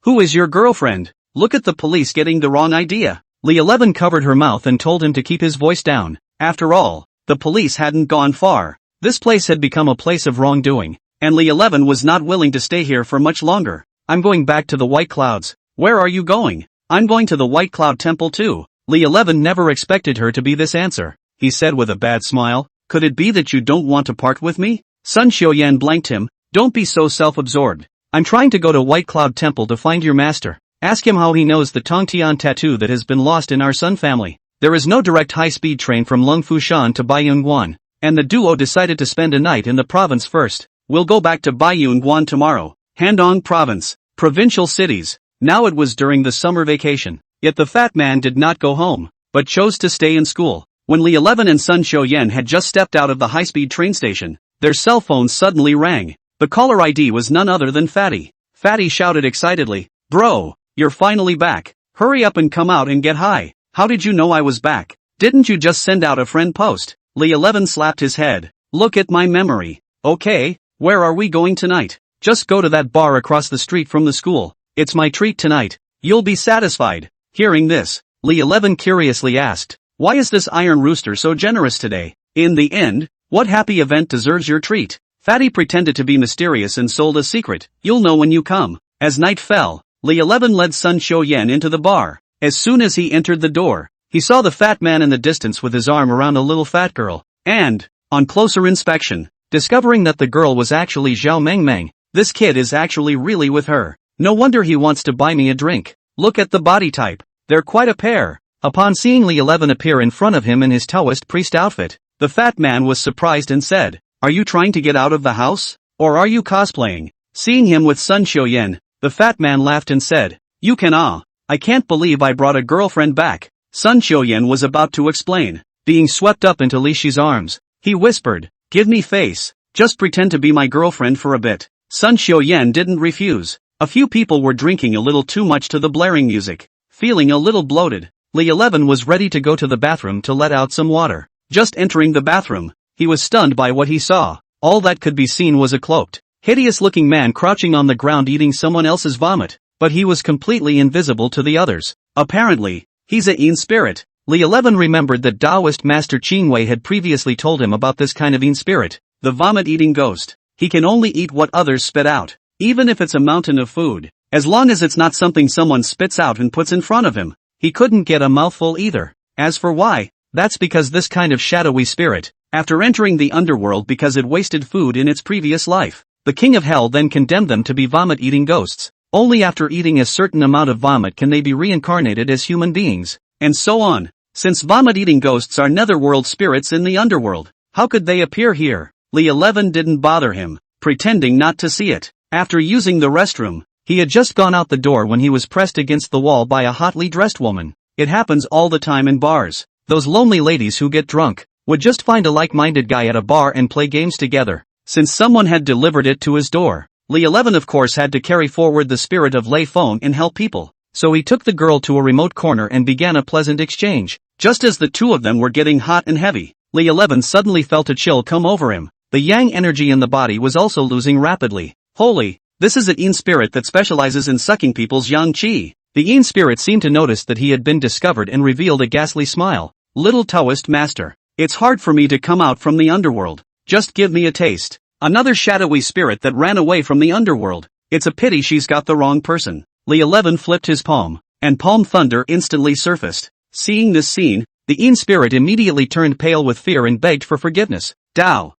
Who is your girlfriend? Look at the police getting the wrong idea. Li 11 covered her mouth and told him to keep his voice down. After all, the police hadn't gone far. This place had become a place of wrongdoing, and Li 11 was not willing to stay here for much longer. I'm going back to the White Clouds. Where are you going? I'm going to the White Cloud Temple too. Li 11 never expected her to be this answer. He said with a bad smile, could it be that you don't want to part with me? Sun Xiaoyan blanked him, don't be so self-absorbed. I'm trying to go to White Cloud Temple to find your master. Ask him how he knows the Tongtian tattoo that has been lost in our Sun family. There is no direct high-speed train from Lungfushan to Baiyunguan, and the duo decided to spend a night in the province first. We'll go back to Baiyunguan tomorrow. Handong Province, provincial cities. Now it was during the summer vacation, yet the fat man did not go home, but chose to stay in school. When Li 11 and Sun Xiaoyan had just stepped out of the high-speed train station, their cell phones suddenly rang. The caller ID was none other than Fatty. Fatty shouted excitedly, bro, you're finally back. Hurry up and come out and get high. How did you know I was back? Didn't you just send out a friend post? Li 11 slapped his head. Look at my memory. Okay, where are we going tonight? Just go to that bar across the street from the school. It's my treat tonight. You'll be satisfied. Hearing this, Li 11 curiously asked, why is this Iron Rooster so generous today? In the end, what happy event deserves your treat? Fatty pretended to be mysterious and sold a secret. You'll know when you come. As night fell, Li 11 led Sun Xiaoyan into the bar. As soon as he entered the door, he saw the fat man in the distance with his arm around a little fat girl, and, on closer inspection, discovering that the girl was actually Zhao Mengmeng, this kid is actually really with her. No wonder he wants to buy me a drink. Look at the body type. They're quite a pair. Upon seeing Li 11 appear in front of him in his Taoist priest outfit, the fat man was surprised and said, are you trying to get out of the house? Or are you cosplaying? Seeing him with Sun Xiaoyan, the fat man laughed and said, you can I can't believe I brought a girlfriend back. Sun Xiaoyan was about to explain, being swept up into Li Shi's arms. He whispered, give me face, just pretend to be my girlfriend for a bit. Sun Xiaoyan didn't refuse. A few people were drinking a little too much to the blaring music. Feeling a little bloated, Li 11 was ready to go to the bathroom to let out some water. Just entering the bathroom, he was stunned by what he saw. All that could be seen was a cloaked, hideous-looking man crouching on the ground eating someone else's vomit, but he was completely invisible to the others. Apparently, he's a Yin spirit. Li 11 remembered that Taoist master Qingwei had previously told him about this kind of Yin spirit, the vomit-eating ghost. He can only eat what others spit out, even if it's a mountain of food, as long as it's not something someone spits out and puts in front of him. He couldn't get a mouthful either. As for why, that's because this kind of shadowy spirit, after entering the underworld because it wasted food in its previous life, the king of hell then condemned them to be vomit-eating ghosts. Only after eating a certain amount of vomit can they be reincarnated as human beings, and so on. Since vomit-eating ghosts are netherworld spirits in the underworld, how could they appear here? Li 11 didn't bother him, pretending not to see it. After using the restroom, he had just gone out the door when he was pressed against the wall by a hotly dressed woman. It happens all the time in bars. Those lonely ladies who get drunk would just find a like-minded guy at a bar and play games together. Since someone had delivered it to his door, Li 11 of course had to carry forward the spirit of Lei Feng and help people. so he took the girl to a remote corner and began a pleasant exchange. Just as the two of them were getting hot and heavy, Li 11 suddenly felt a chill come over him. The yang energy in the body was also losing rapidly. Holy, this is a Yin spirit that specializes in sucking people's yang qi. The Yin spirit seemed to notice that he had been discovered and revealed a ghastly smile. Little Taoist master, it's hard for me to come out from the underworld. Just give me a taste. Another shadowy spirit that ran away from the underworld. It's a pity she's got the wrong person. Li 11 flipped his palm, and palm thunder instantly surfaced. Seeing this scene, the Yin spirit immediately turned pale with fear and begged for forgiveness. Dao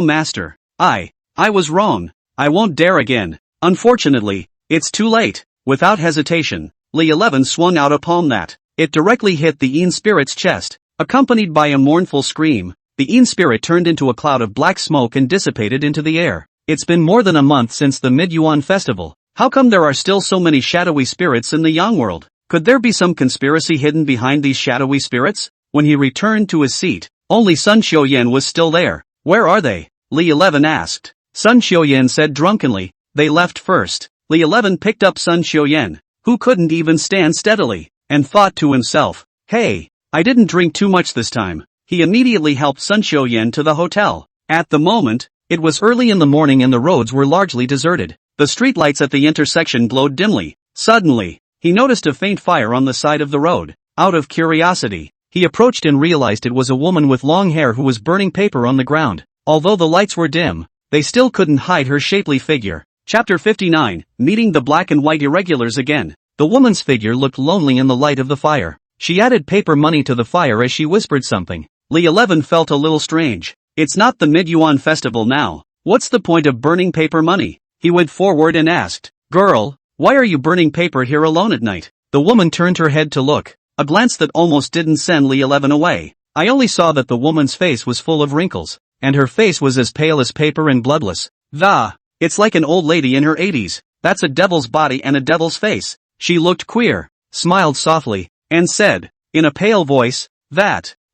master, I was wrong. I won't dare again. Unfortunately, it's too late. Without hesitation, Li 11 swung out a palm that it directly hit the Yin spirit's chest. Accompanied by a mournful scream, the Yin spirit turned into a cloud of black smoke and dissipated into the air. It's been more than a month since the Mid-Yuan festival. How come there are still so many shadowy spirits in the Yang world? Could there be some conspiracy hidden behind these shadowy spirits? When he returned to his seat, only Sun Xiuyan was still there. Where are they? Li 11 asked. Sun Xiuyan said drunkenly, they left first. Li 11 picked up Sun Xiuyan, who couldn't even stand steadily, and thought to himself, hey, I didn't drink too much this time. He immediately helped Sun Xiuyan to the hotel. At the moment, it was early in the morning and the roads were largely deserted. The streetlights at the intersection glowed dimly. Suddenly, he noticed a faint fire on the side of the road. Out of curiosity, he approached and realized it was a woman with long hair who was burning paper on the ground. Although the lights were dim, they still couldn't hide her shapely figure. Chapter 59, Meeting the Black and White Irregulars Again. The woman's figure looked lonely in the light of the fire. She added paper money to the fire as she whispered something. Li 11 felt a little strange. It's not the Mid-Yuan festival now. What's the point of burning paper money? He went forward and asked, girl, why are you burning paper here alone at night? The woman turned her head to look, a glance that almost didn't send Li 11 away. I only saw that the woman's face was full of wrinkles, and her face was as pale as paper and bloodless. It's like an old lady in her 80s. That's a devil's body and a devil's face. She looked queer, smiled softly, and said, in a pale voice,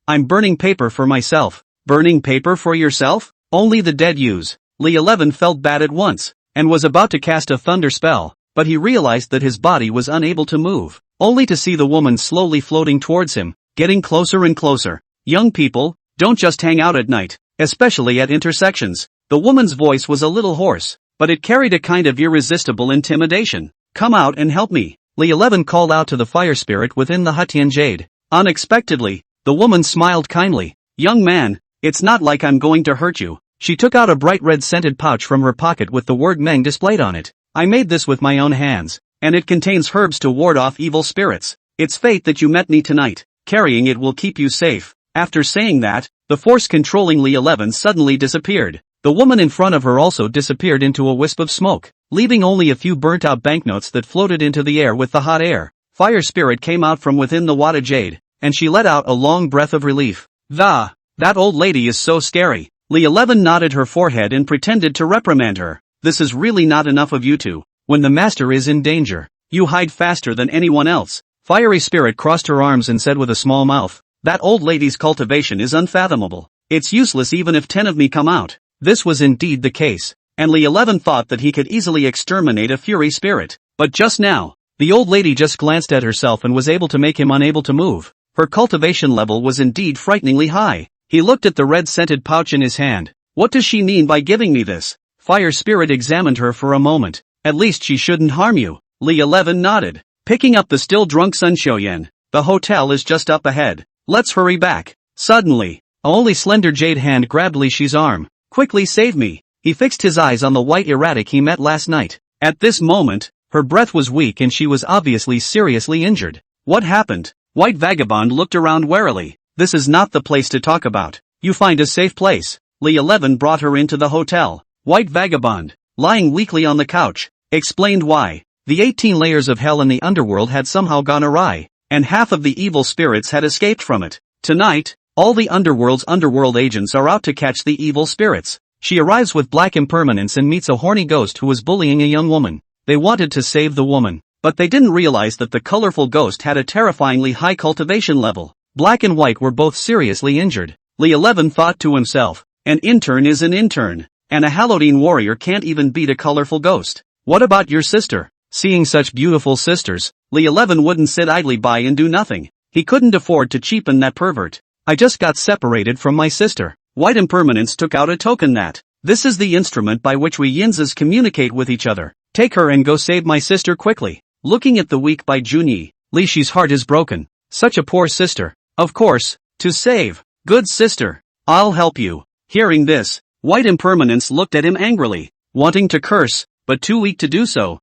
I'm burning paper for myself. Burning paper for yourself? Only the dead use. Li 11 felt bad at once, and was about to cast a thunder spell, but he realized that his body was unable to move, only to see the woman slowly floating towards him, getting closer and closer. Young people, don't just hang out at night, especially at intersections. The woman's voice was a little hoarse, but it carried a kind of irresistible intimidation. Come out and help me. Li 11 called out to the fire spirit within the Hutian Jade. Unexpectedly, the woman smiled kindly. Young man, it's not like I'm going to hurt you. She took out a bright red scented pouch from her pocket with the word Meng displayed on it. I made this with my own hands, and it contains herbs to ward off evil spirits. It's fate that you met me tonight. Carrying it will keep you safe. After saying that, the force controlling Li 11 suddenly disappeared. The woman in front of her also disappeared into a wisp of smoke, leaving only a few burnt-out banknotes that floated into the air with the hot air. Fire spirit came out from within the Wada Jade, and she let out a long breath of relief. That old lady is so scary. Li 11 nodded her forehead and pretended to reprimand her. This is really not enough of you two. When the master is in danger, you hide faster than anyone else. Fiery spirit crossed her arms and said with a small mouth, that old lady's cultivation is unfathomable. It's useless even if 10 of me come out. This was indeed the case, and Li 11 thought that he could easily exterminate a fury spirit. But just now, the old lady just glanced at herself and was able to make him unable to move. Her cultivation level was indeed frighteningly high. He looked at the red scented pouch in his hand. What does she mean by giving me this? Fire spirit examined her for a moment. At least she shouldn't harm you. Li 11 nodded, picking up the still drunk Sun Xiuyan. The hotel is just up ahead. Let's hurry back. Suddenly, a only slender jade hand grabbed Li Shi's arm. Quickly save me. He fixed his eyes on the white erratic he met last night. At this moment, her breath was weak and she was obviously seriously injured. What happened? White vagabond looked around warily. This is not the place to talk about. You find a safe place. Li 11 brought her into the hotel. White vagabond, lying weakly on the couch, explained why. The 18 layers of hell in the underworld had somehow gone awry, and half of the evil spirits had escaped from it. Tonight, all the underworld's underworld agents are out to catch the evil spirits. She arrives with black impermanence and meets a horny ghost who was bullying a young woman. They wanted to save the woman, but they didn't realize that the colorful ghost had a terrifyingly high cultivation level. Black and white were both seriously injured. Li 11 thought to himself, an intern is an intern, and a Halloween warrior can't even beat a colorful ghost. What about your sister? Seeing such beautiful sisters, Li 11 wouldn't sit idly by and do nothing. He couldn't afford to cheapen that pervert. I just got separated from my sister. White Impermanence took out a token that. This is the instrument by which we Yinzes communicate with each other. Take her and go save my sister quickly. Looking at the week by Junyi, Li Shi's heart is broken. Such a poor sister. Of course, to save. Good sister. I'll help you. Hearing this, White Impermanence looked at him angrily, wanting to curse, but too weak to do so.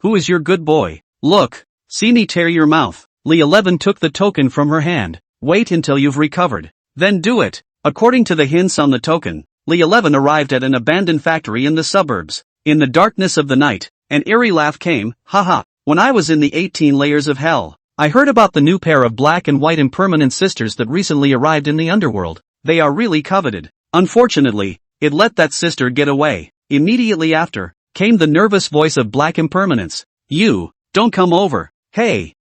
Who is your good boy? Look, see me tear your mouth. Li 11 took the token from her hand. Wait until you've recovered. Then do it. According to the hints on the token, Li 11 arrived at an abandoned factory in the suburbs. In the darkness of the night, an eerie laugh came. Haha, when I was in the 18 layers of hell, I heard about the new pair of black and white impermanent sisters that recently arrived in the underworld. They are really coveted. Unfortunately, it let that sister get away. Immediately after, came the nervous voice of Black Impermanence. You, don't come over. Hey,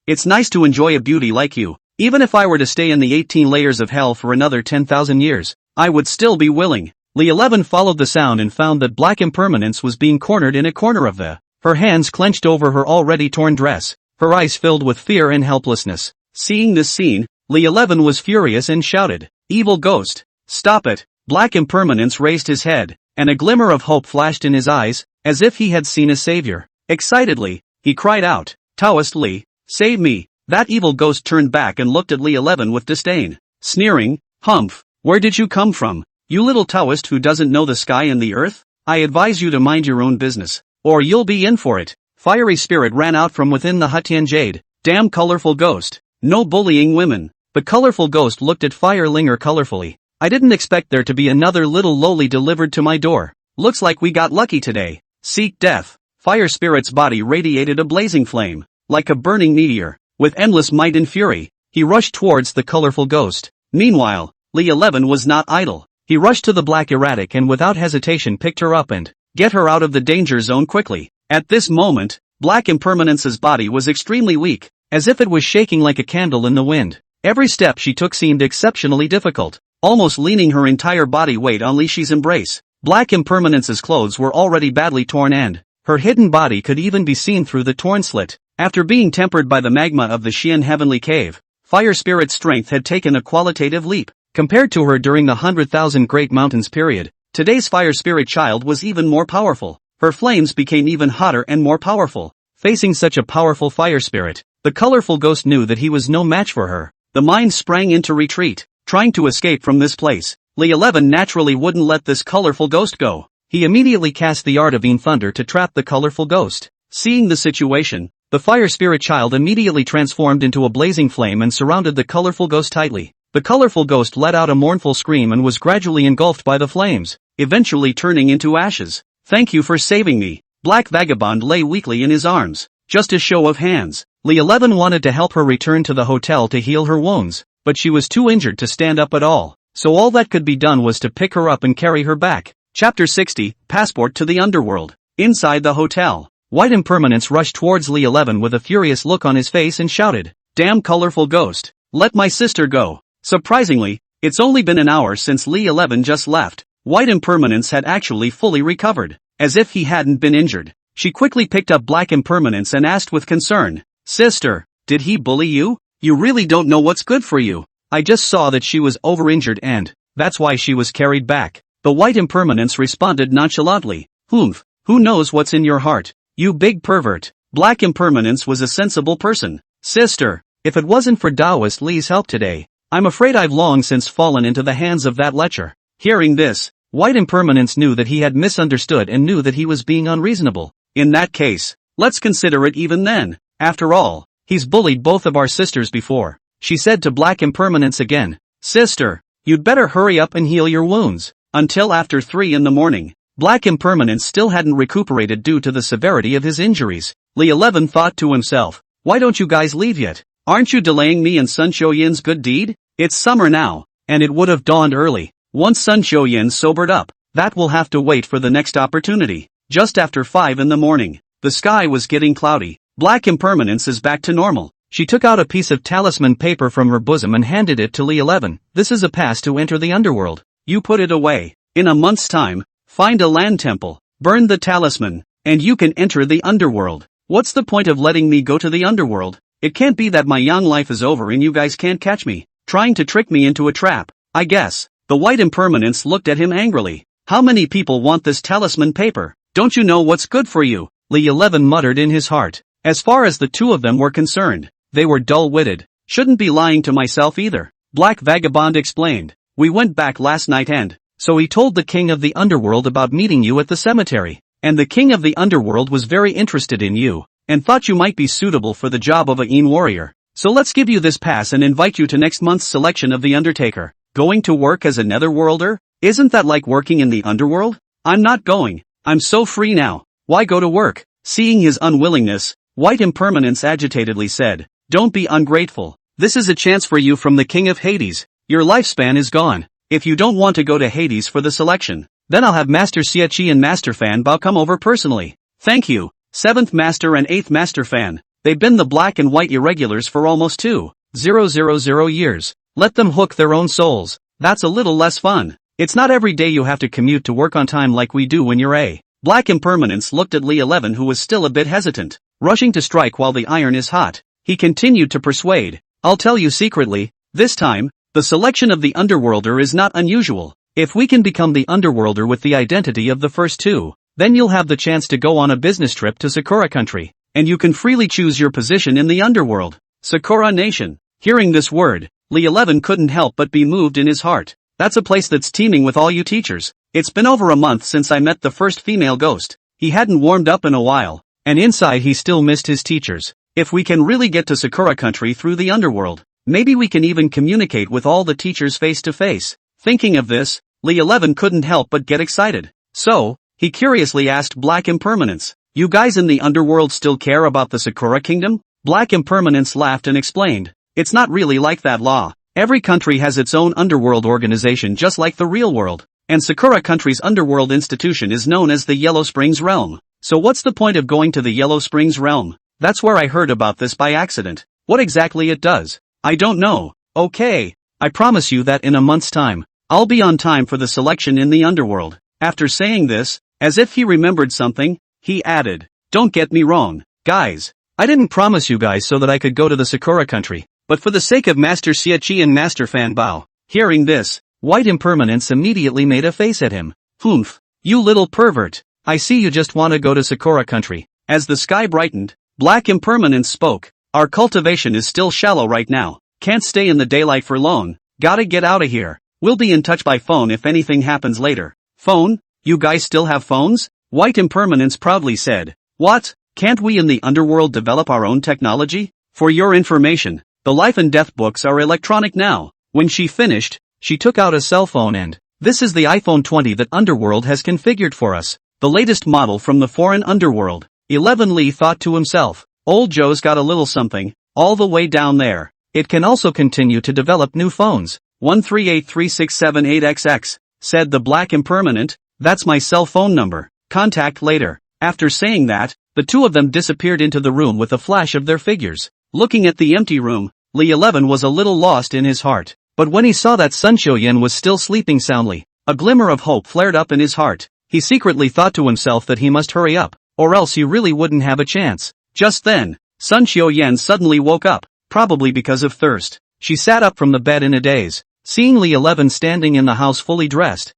it's nice to enjoy a beauty like you. Even if I were to stay in the 18 layers of hell for another 10,000 years, I would still be willing. Li 11 followed the sound and found that Black Impermanence was being cornered in a corner of her hands clenched over her already torn dress, her eyes filled with fear and helplessness. Seeing this scene, Li 11 was furious and shouted, "Evil ghost, stop it!" Black Impermanence raised his head, and a glimmer of hope flashed in his eyes, as if he had seen a savior. Excitedly, he cried out, "Taoist Li, save me!" That evil ghost turned back and looked at Li 11 with disdain, sneering, "Humph, where did you come from? You little Taoist who doesn't know the sky and the earth? I advise you to mind your own business, or you'll be in for it." Fiery spirit ran out from within the Hutian Jade. Damn colorful ghost. No bullying women. The colorful ghost looked at Firelinger colorfully. I didn't expect there to be another little lowly delivered to my door. Looks like we got lucky today. Seek death. Fire spirit's body radiated a blazing flame, like a burning meteor. With endless might and fury, he rushed towards the colorful ghost. Meanwhile, Li 11 was not idle. He rushed to the black erratic and without hesitation picked her up and get her out of the danger zone quickly. At this moment, Black Impermanence's body was extremely weak, as if it was shaking like a candle in the wind. Every step she took seemed exceptionally difficult, almost leaning her entire body weight on Li Shi's embrace. Black Impermanence's clothes were already badly torn and her hidden body could even be seen through the torn slit. After being tempered by the magma of the Xian Heavenly Cave, Fire Spirit's strength had taken a qualitative leap. Compared to her during the 100,000 Great Mountains period, today's Fire Spirit child was even more powerful. Her flames became even hotter and more powerful. Facing such a powerful Fire Spirit, the colorful ghost knew that he was no match for her. The mind sprang into retreat, trying to escape from this place. Li 11 naturally wouldn't let this colorful ghost go. He immediately cast the art of Yin Thunder to trap the colorful ghost. Seeing the situation, the Fire Spirit child immediately transformed into a blazing flame and surrounded the colorful ghost tightly. The colorful ghost let out a mournful scream and was gradually engulfed by the flames, eventually turning into ashes. "Thank you for saving me." Black Vagabond lay weakly in his arms. Just a show of hands. Li 11 wanted to help her return to the hotel to heal her wounds, but she was too injured to stand up at all. So all that could be done was to pick her up and carry her back. Chapter 60, Passport to the Underworld. Inside the hotel, White Impermanence rushed towards Li 11 with a furious look on his face and shouted, "Damn colorful ghost, let my sister go." Surprisingly, it's only been an hour since Li 11 just left. White Impermanence had actually fully recovered, as if he hadn't been injured. She quickly picked up Black Impermanence and asked with concern, "Sister, did he bully you? You really don't know what's good for you." "I just saw that she was over-injured and that's why she was carried back." The White Impermanence responded nonchalantly, "Humph, who knows what's in your heart, you big pervert." Black Impermanence was a sensible person. "Sister, if it wasn't for Taoist Li's help today, I'm afraid I've long since fallen into the hands of that lecher." Hearing this, White Impermanence knew that he had misunderstood and knew that he was being unreasonable. "In that case, let's consider it even then. After all, he's bullied both of our sisters before." She said to Black Impermanence again, "Sister, you'd better hurry up and heal your wounds." Until after 3 in the morning, Black Impermanence still hadn't recuperated due to the severity of his injuries. Li 11 thought to himself, "Why don't you guys leave yet? Aren't you delaying me and Sun Shoyin's good deed? It's summer now, and it would have dawned early. Once Sun Shoyin sobered up, that will have to wait for the next opportunity." Just after 5 in the morning, the sky was getting cloudy. Black Impermanence is back to normal. She took out a piece of talisman paper from her bosom and handed it to Li 11. "This is a pass to enter the underworld. You put it away. In a month's time, find a land temple, burn the talisman, and you can enter the underworld." What's the point of letting me go to the underworld? It can't be that my young life is over and you guys can't catch me, trying to trick me into a trap, I guess. The white impermanence looked at him angrily. How many people want this talisman paper? Don't you know what's good for you? Li 11 muttered in his heart. As far as the two of them were concerned, they were dull-witted. Shouldn't be lying to myself either. Black Vagabond explained. We went back last night and so he told the king of the underworld about meeting you at the cemetery. And the king of the underworld was very interested in you, and thought you might be suitable for the job of a Yin warrior. So let's give you this pass and invite you to next month's selection of the Undertaker. Going to work as a netherworlder? Isn't that like working in the underworld? I'm not going. I'm so free now. Why go to work? Seeing his unwillingness, White Impermanence agitatedly said, Don't be ungrateful. This is a chance for you from the king of Hades. Your lifespan is gone. If you don't want to go to Hades for the selection, then I'll have Master Xieqi and Master Fan Bao come over personally. Thank you, 7th Master and 8th Master Fan. They've been the black and white irregulars for almost 2,000 years. Let them hook their own souls. That's a little less fun. It's not every day you have to commute to work on time like we do when you're a Black Impermanence looked at Li 11 who was still a bit hesitant, rushing to strike while the iron is hot. He continued to persuade. I'll tell you secretly, this time, the selection of the Underworlder is not unusual. If we can become the Underworlder with the identity of the first two, then you'll have the chance to go on a business trip to Sakura country, and you can freely choose your position in the underworld. Sakura Nation. Hearing this word, Li 11 couldn't help but be moved in his heart. That's a place that's teeming with all you teachers. It's been over a month since I met the first female ghost. He hadn't warmed up in a while, and inside he still missed his teachers. If we can really get to Sakura country through the underworld, maybe we can even communicate with all the teachers face to face. Thinking of this, Li 11 couldn't help but get excited. So, he curiously asked Black Impermanence, You guys in the underworld still care about the Sakura kingdom? Black Impermanence laughed and explained, It's not really like that law. Every country has its own underworld organization just like the real world, and Sakura country's underworld institution is known as the Yellow Springs Realm. So what's the point of going to the Yellow Springs Realm? That's where I heard about this by accident. What exactly it does? I don't know. Okay. I promise you that in a month's time, I'll be on time for the selection in the underworld. After saying this, as if he remembered something, he added, Don't get me wrong, guys. I didn't promise you guys so that I could go to the Sakura country, but for the sake of Master Xieqi and Master Fan Bao. Hearing this, White Impermanence immediately made a face at him. Humph, you little pervert. I see you just want to go to Sakura country. As the sky brightened, Black Impermanence spoke. Our cultivation is still shallow right now. Can't stay in the daylight for long. Gotta get out of here. We'll be in touch by phone if anything happens later. Phone? You guys still have phones? White Impermanence proudly said. What? Can't we in the underworld develop our own technology? For your information, the life and death books are electronic now. When she finished, she took out a cell phone and, this is the iPhone 20 that Underworld has configured for us. The latest model from the foreign underworld. 11 Li thought to himself. Old Joe's got a little something, all the way down there. It can also continue to develop new phones. 1383678XX, said the Black Impermanent, that's my cell phone number, contact later. After saying that, the two of them disappeared into the room with a flash of their figures. Looking at the empty room, Li 11 was a little lost in his heart, but when he saw that Sun Xiuyan was still sleeping soundly, a glimmer of hope flared up in his heart. He secretly thought to himself that he must hurry up, or else he really wouldn't have a chance. Just then, Sun Xiuyan suddenly woke up, probably because of thirst. She sat up from the bed in a daze. Seeing Li 11 standing in the house fully dressed,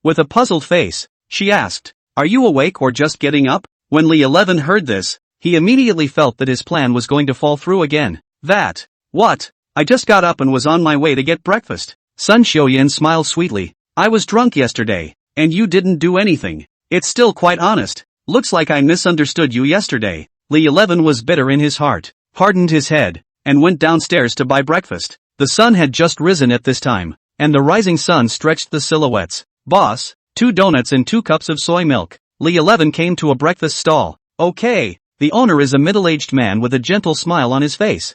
with a puzzled face, she asked, Are you awake or just getting up? When Li 11 heard this, he immediately felt that his plan was going to fall through again. What? I just got up and was on my way to get breakfast. Sun Xiuyan smiled sweetly. I was drunk yesterday, and you didn't do anything. It's still quite honest. Looks like I misunderstood you yesterday. Li 11 was bitter in his heart, hardened his head, and went downstairs to buy breakfast. The sun had just risen at this time, and the rising sun stretched the silhouettes. Boss, 2 donuts and 2 cups of soy milk. Li 11 came to a breakfast stall. Okay, the owner is a middle-aged man with a gentle smile on his face.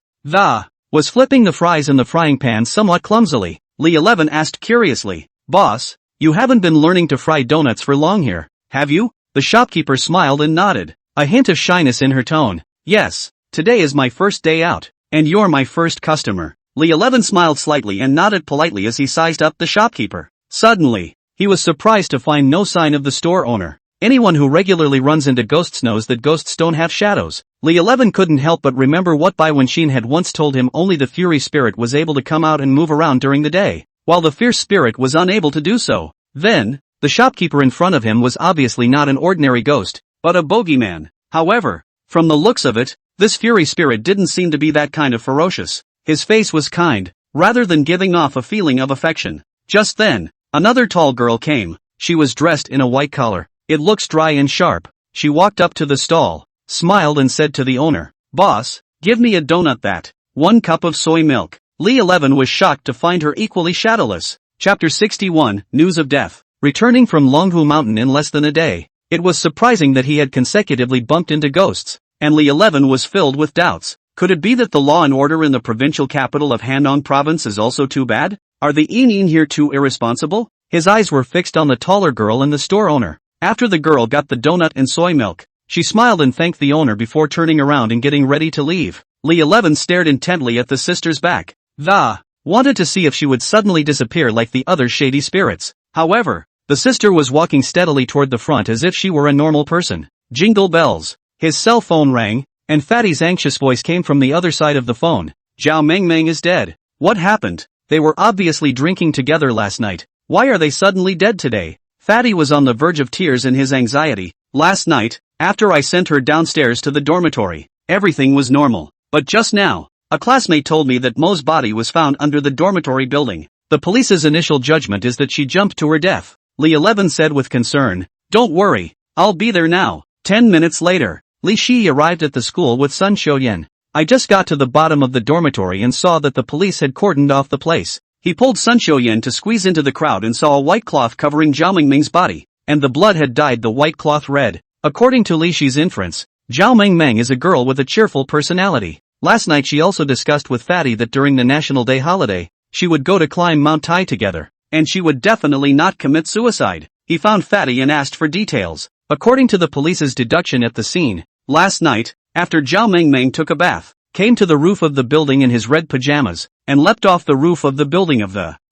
Was flipping the fries in the frying pan somewhat clumsily. Li 11 asked curiously, Boss, you haven't been learning to fry donuts for long here, have you? The shopkeeper smiled and nodded, a hint of shyness in her tone. Yes, today is my first day out, and you're my first customer. Li 11 smiled slightly and nodded politely as he sized up the shopkeeper. Suddenly, he was surprised to find no sign of the store owner. Anyone who regularly runs into ghosts knows that ghosts don't have shadows. Li 11 couldn't help but remember what Bai Wenxin had once told him: only the fury spirit was able to come out and move around during the day, while the fierce spirit was unable to do so. Then, the shopkeeper in front of him was obviously not an ordinary ghost, but a bogeyman. However, from the looks of it, this fury spirit didn't seem to be that kind of ferocious. His face was kind, rather than giving off a feeling of affection. Just then, another tall girl came. She was dressed in a white collar. It looks dry and sharp. She walked up to the stall, smiled and said to the owner, "Boss, give me a donut that. 1 cup of soy milk." Li 11 was shocked to find her equally shadowless. Chapter 61, News of Death. Returning from Luohua Mountain in less than a day, it was surprising that he had consecutively bumped into ghosts, and Li 11 was filled with doubts. Could it be that the law and order in the provincial capital of Hanong province is also too bad? Are the Yin-Yang here too irresponsible? His eyes were fixed on the taller girl and the store owner. After the girl got the donut and soy milk, she smiled and thanked the owner before turning around and getting ready to leave. Li 11 stared intently at the sister's back. Wanted to see if she would suddenly disappear like the other shady spirits. However, the sister was walking steadily toward the front as if she were a normal person. Jingle bells. His cell phone rang, and Fatty's anxious voice came from the other side of the phone. "Zhao Mengmeng is dead. What happened? They were obviously drinking together last night. Why are they suddenly dead today?" Fatty was on the verge of tears in his anxiety. "Last night, after I sent her downstairs to the dormitory, everything was normal. But just now, a classmate told me that Mo's body was found under the dormitory building. The police's initial judgment is that she jumped to her death," Li 11 said with concern. "Don't worry, I'll be there now." 10 minutes later, Li Shi arrived at the school with Sun Xiuyan. "I just got to the bottom of the dormitory and saw that the police had cordoned off the place." He pulled Sun Xiuyan to squeeze into the crowd and saw a white cloth covering Zhao Mengmeng's body, and the blood had dyed the white cloth red. According to Li Shi's inference, Zhao Mengmeng is a girl with a cheerful personality. Last night she also discussed with Fatty that during the National Day holiday, she would go to climb Mount Tai together, and she would definitely not commit suicide. He found Fatty and asked for details. According to the police's deduction at the scene, last night, after Zhao Mengmeng took a bath, came to the roof of the building in his red pajamas, and leapt off the roof of the building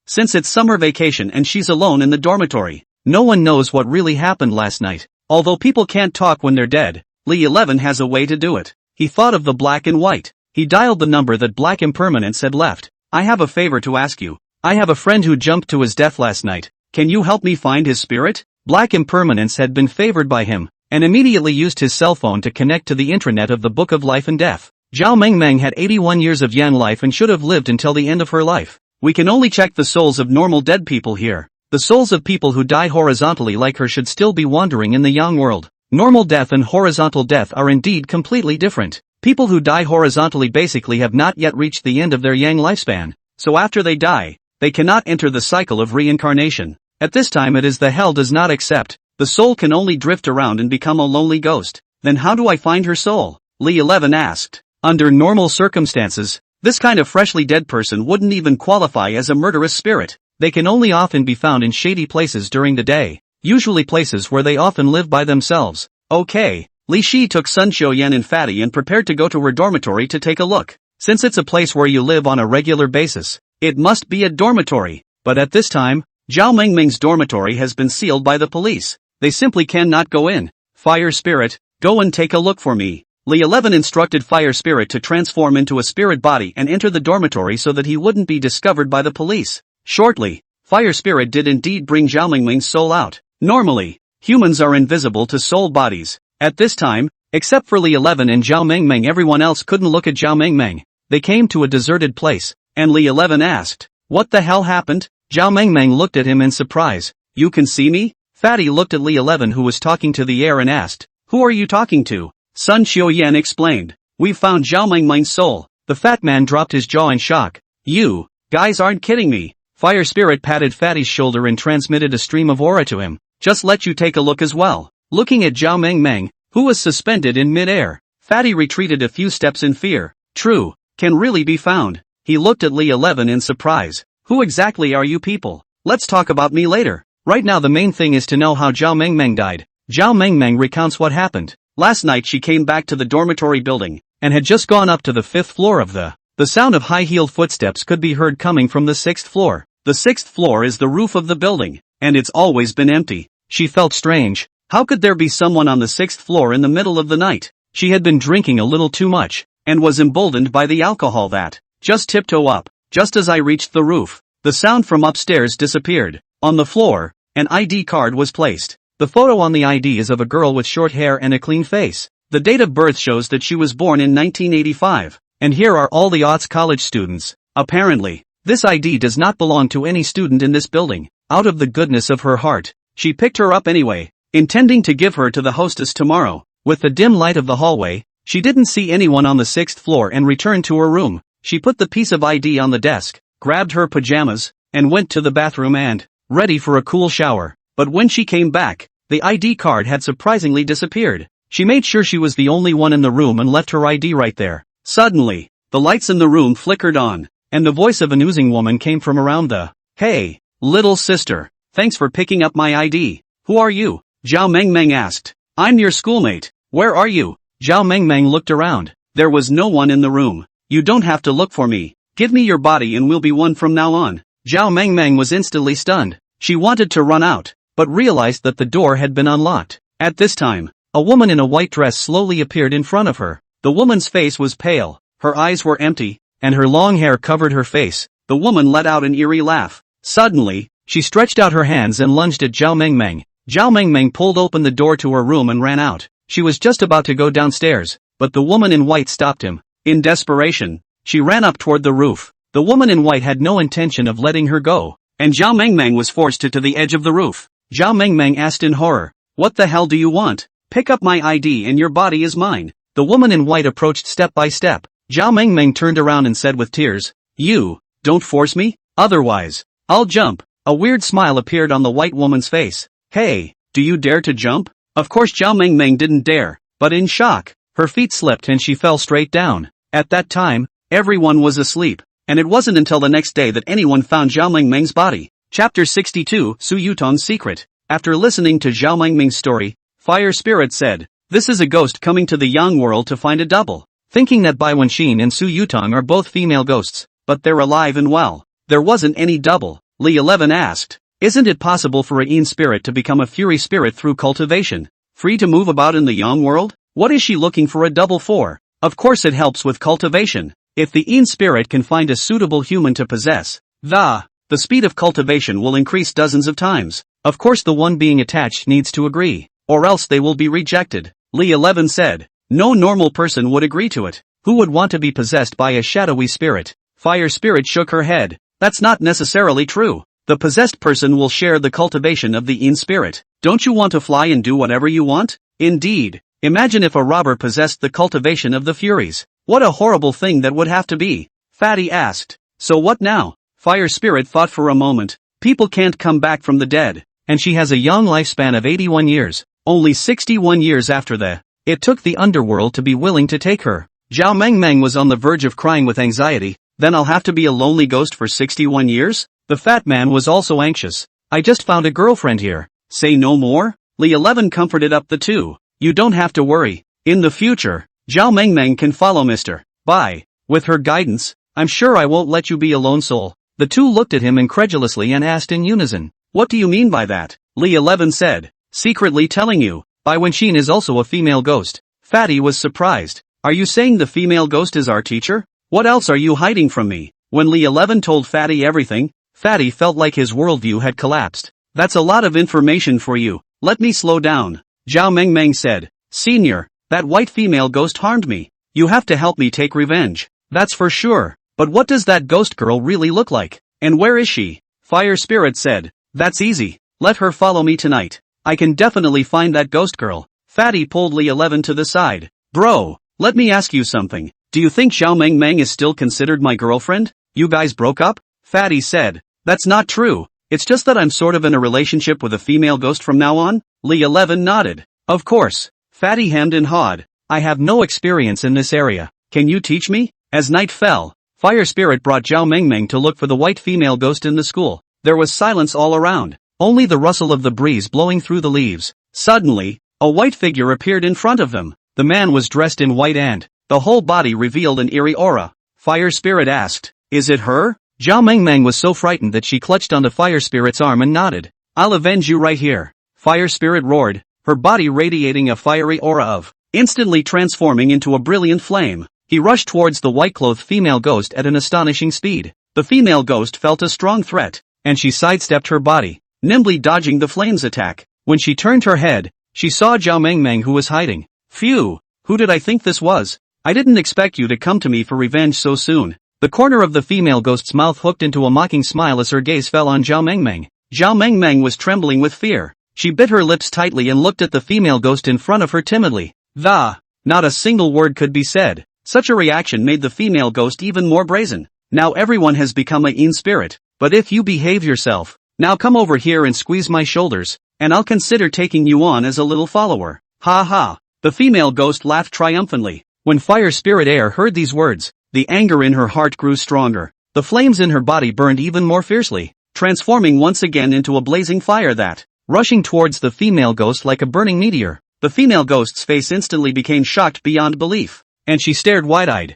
since it's summer vacation and she's alone in the dormitory. No one knows what really happened last night. Although people can't talk when they're dead, Li 11 has a way to do it. He thought of the black and white. He dialed the number that Black Impermanence had left. "I have a favor to ask you. I have a friend who jumped to his death last night. Can you help me find his spirit?" Black Impermanence had been favored by him, and immediately used his cell phone to connect to the intranet of the Book of Life and Death. Zhao Mengmeng had 81 years of Yan life and should have lived until the end of her life. "We can only check the souls of normal dead people here. The souls of people who die horizontally like her should still be wandering in the Yang world. Normal death and horizontal death are indeed completely different. People who die horizontally basically have not yet reached the end of their Yang lifespan, so after they die, they cannot enter the cycle of reincarnation. At this time it is the hell does not accept. The soul can only drift around and become a lonely ghost. Then how do I find her soul?" Li 11 asked. Under normal circumstances, this kind of freshly dead person wouldn't even qualify as a murderous spirit. They can only often be found in shady places during the day, usually places where they often live by themselves. "Okay." Li Shi took Sun Xiuyan and Fatty and prepared to go to her dormitory to take a look. Since it's a place where you live on a regular basis, it must be a dormitory. But at this time, Zhao Mengmeng's dormitory has been sealed by the police. They simply cannot go in. "Fire Spirit, go and take a look for me." Li 11 instructed Fire Spirit to transform into a spirit body and enter the dormitory so that he wouldn't be discovered by the police. Shortly, Fire Spirit did indeed bring Zhao Mengmeng's soul out. Normally, humans are invisible to soul bodies. At this time, except for Li 11 and Zhao Mengmeng, everyone else couldn't look at Zhao Mengmeng. They came to a deserted place, and Li 11 asked, "What the hell happened?" Zhao Mengmeng looked at him in surprise. "You can see me?" Fatty looked at Li 11 who was talking to the air and asked, "Who are you talking to?" Sun Xiuyan explained, "We've found Zhao Mengmeng's soul." The fat man dropped his jaw in shock. "You guys aren't kidding me." Fire Spirit patted Fatty's shoulder and transmitted a stream of aura to him. "Just let you take a look as well." Looking at Zhao Mengmeng, who was suspended in mid-air, Fatty retreated a few steps in fear. "True, can really be found." He looked at Li 11 in surprise. "Who exactly are you people? Let's talk about me later. Right now the main thing is to know how Zhao Mengmeng died." Zhao Mengmeng recounts what happened. Last night she came back to the dormitory building, and had just gone up to the 5th floor of the sound of high-heeled footsteps could be heard coming from the 6th floor. The 6th floor is the roof of the building, and it's always been empty. She felt strange. How could there be someone on the 6th floor in the middle of the night? She had been drinking a little too much, and was emboldened by the alcohol that just tiptoe up. Just as I reached the roof, the sound from upstairs disappeared. On the floor, an ID card was placed. The photo on the ID is of a girl with short hair and a clean face. The date of birth shows that she was born in 1985. And here are all the aughts college students. Apparently, this ID does not belong to any student in this building. Out of the goodness of her heart, she picked her up anyway, intending to give her to the hostess tomorrow. With the dim light of the hallway, she didn't see anyone on the 6th floor and returned to her room. She put the piece of ID on the desk, grabbed her pajamas, and went to the bathroom and, ready for a cool shower. But when she came back, the ID card had surprisingly disappeared. She made sure she was the only one in the room and left her ID right there. Suddenly, the lights in the room flickered on, and the voice of an oozing woman came from around the, "Hey, little sister, thanks for picking up my ID. Who are you?" Zhao Mengmeng asked. "I'm your schoolmate. Where are you?" Zhao Mengmeng looked around. There was no one in the room. "You don't have to look for me. Give me your body and we'll be one from now on." Zhao Mengmeng was instantly stunned. She wanted to run out, but realized that the door had been unlocked. At this time, a woman in a white dress slowly appeared in front of her. The woman's face was pale, her eyes were empty, and her long hair covered her face. The woman let out an eerie laugh. Suddenly, she stretched out her hands and lunged at Zhao Mengmeng. Zhao Mengmeng pulled open the door to her room and ran out. She was just about to go downstairs, but the woman in white stopped him. In desperation, she ran up toward the roof. The woman in white had no intention of letting her go, and Zhao Mengmeng was forced to the edge of the roof. Zhao Mengmeng asked in horror, "What the hell do you want? Pick up my ID and your body is mine." The woman in white approached step by step. Zhao Mengmeng turned around and said with tears, "You, don't force me, otherwise, I'll jump." A weird smile appeared on the white woman's face. "Hey, do you dare to jump?" Of course Zhao Mengmeng didn't dare, but in shock, her feet slipped and she fell straight down. At that time, everyone was asleep, and it wasn't until the next day that anyone found Zhao Mengmeng's body. Chapter 62, Su Yutang's Secret. After listening to Zhao Mengmeng's story, Fire Spirit said, "This is a ghost coming to the Yang world to find a double." Thinking that Bai Wenxin and Su Yutang are both female ghosts, but they're alive and well. There wasn't any double. Li 11 asked, "Isn't it possible for a Yin spirit to become a Fury spirit through cultivation? Free to move about in the Yang world? What is she looking for a double for?" Of course it helps with cultivation. If the Yin spirit can find a suitable human to possess, the speed of cultivation will increase dozens of times. Of course the one being attached needs to agree, or else they will be rejected. Li 11 said, "No normal person would agree to it. Who would want to be possessed by a shadowy spirit?" Fire Spirit shook her head. "That's not necessarily true. The possessed person will share the cultivation of the Yin spirit. Don't you want to fly and do whatever you want? Indeed. Imagine if a robber possessed the cultivation of the Furies. What a horrible thing that would have to be." Fatty asked. "So what now?" Fire Spirit thought for a moment. "People can't come back from the dead, and she has a young lifespan of 81 years. Only 61 years after it took the underworld to be willing to take her." Zhao Mengmeng was on the verge of crying with anxiety. "Then I'll have to be a lonely ghost for 61 years? The fat man was also anxious. "I just found a girlfriend here." "Say no more?" Li 11 comforted up the two. "You don't have to worry. In the future, Zhao Mengmeng can follow Mr. Bai. With her guidance, I'm sure I won't let you be a lone soul." The two looked at him incredulously and asked in unison, "What do you mean by that?" Li 11 said, "Secretly telling you, Bai Wenxin is also a female ghost." Fatty was surprised. "Are you saying the female ghost is our teacher? What else are you hiding from me?" When Li 11 told Fatty everything, Fatty felt like his worldview had collapsed. "That's a lot of information for you. Let me slow down." Zhao Mengmeng said, "Senior, that white female ghost harmed me. You have to help me take revenge." "That's for sure. But what does that ghost girl really look like? And where is she?" Fire Spirit said, "That's easy. Let her follow me tonight. I can definitely find that ghost girl." Fatty pulled Li 11 to the side. "Bro, let me ask you something. Do you think Zhao Mengmeng is still considered my girlfriend? You guys broke up?" Fatty said, "That's not true. It's just that I'm sort of in a relationship with a female ghost from now on." Li 11 nodded. "Of course." Fatty hemmed and hawed. "I have no experience in this area. Can you teach me?" As night fell, Fire Spirit brought Zhao Mengmeng to look for the white female ghost in the school. There was silence all around. Only the rustle of the breeze blowing through the leaves. Suddenly, a white figure appeared in front of them. The man was dressed in white and the whole body revealed an eerie aura. Fire Spirit asked, "Is it her?" Zhao Mengmeng was so frightened that she clutched onto Fire Spirit's arm and nodded. "I'll avenge you right here." Fire Spirit roared. her body radiating a fiery aura of, instantly transforming into a brilliant flame. He rushed towards the white-clothed female ghost at an astonishing speed. The female ghost felt a strong threat, and she sidestepped her body, nimbly dodging the flame's attack. When she turned her head, she saw Zhao Mengmeng, who was hiding. Phew, who did I think this was? I didn't expect you to come to me for revenge so soon. The corner of the female ghost's mouth hooked into a mocking smile as her gaze fell on Zhao Mengmeng. Zhao Mengmeng was trembling with fear. She bit her lips tightly and looked at the female ghost in front of her timidly. Not a single word could be said. Such a reaction made the female ghost even more brazen. Now everyone has become a Yin spirit, but if you behave yourself, now come over here and squeeze my shoulders, and I'll consider taking you on as a little follower. Ha ha. The female ghost laughed triumphantly. When Fire Spirit Air heard these words, the anger in her heart grew stronger. The flames in her body burned even more fiercely, transforming once again into a blazing fire that, rushing towards the female ghost like a burning meteor. The female ghost's face instantly became shocked beyond belief, and she stared wide-eyed.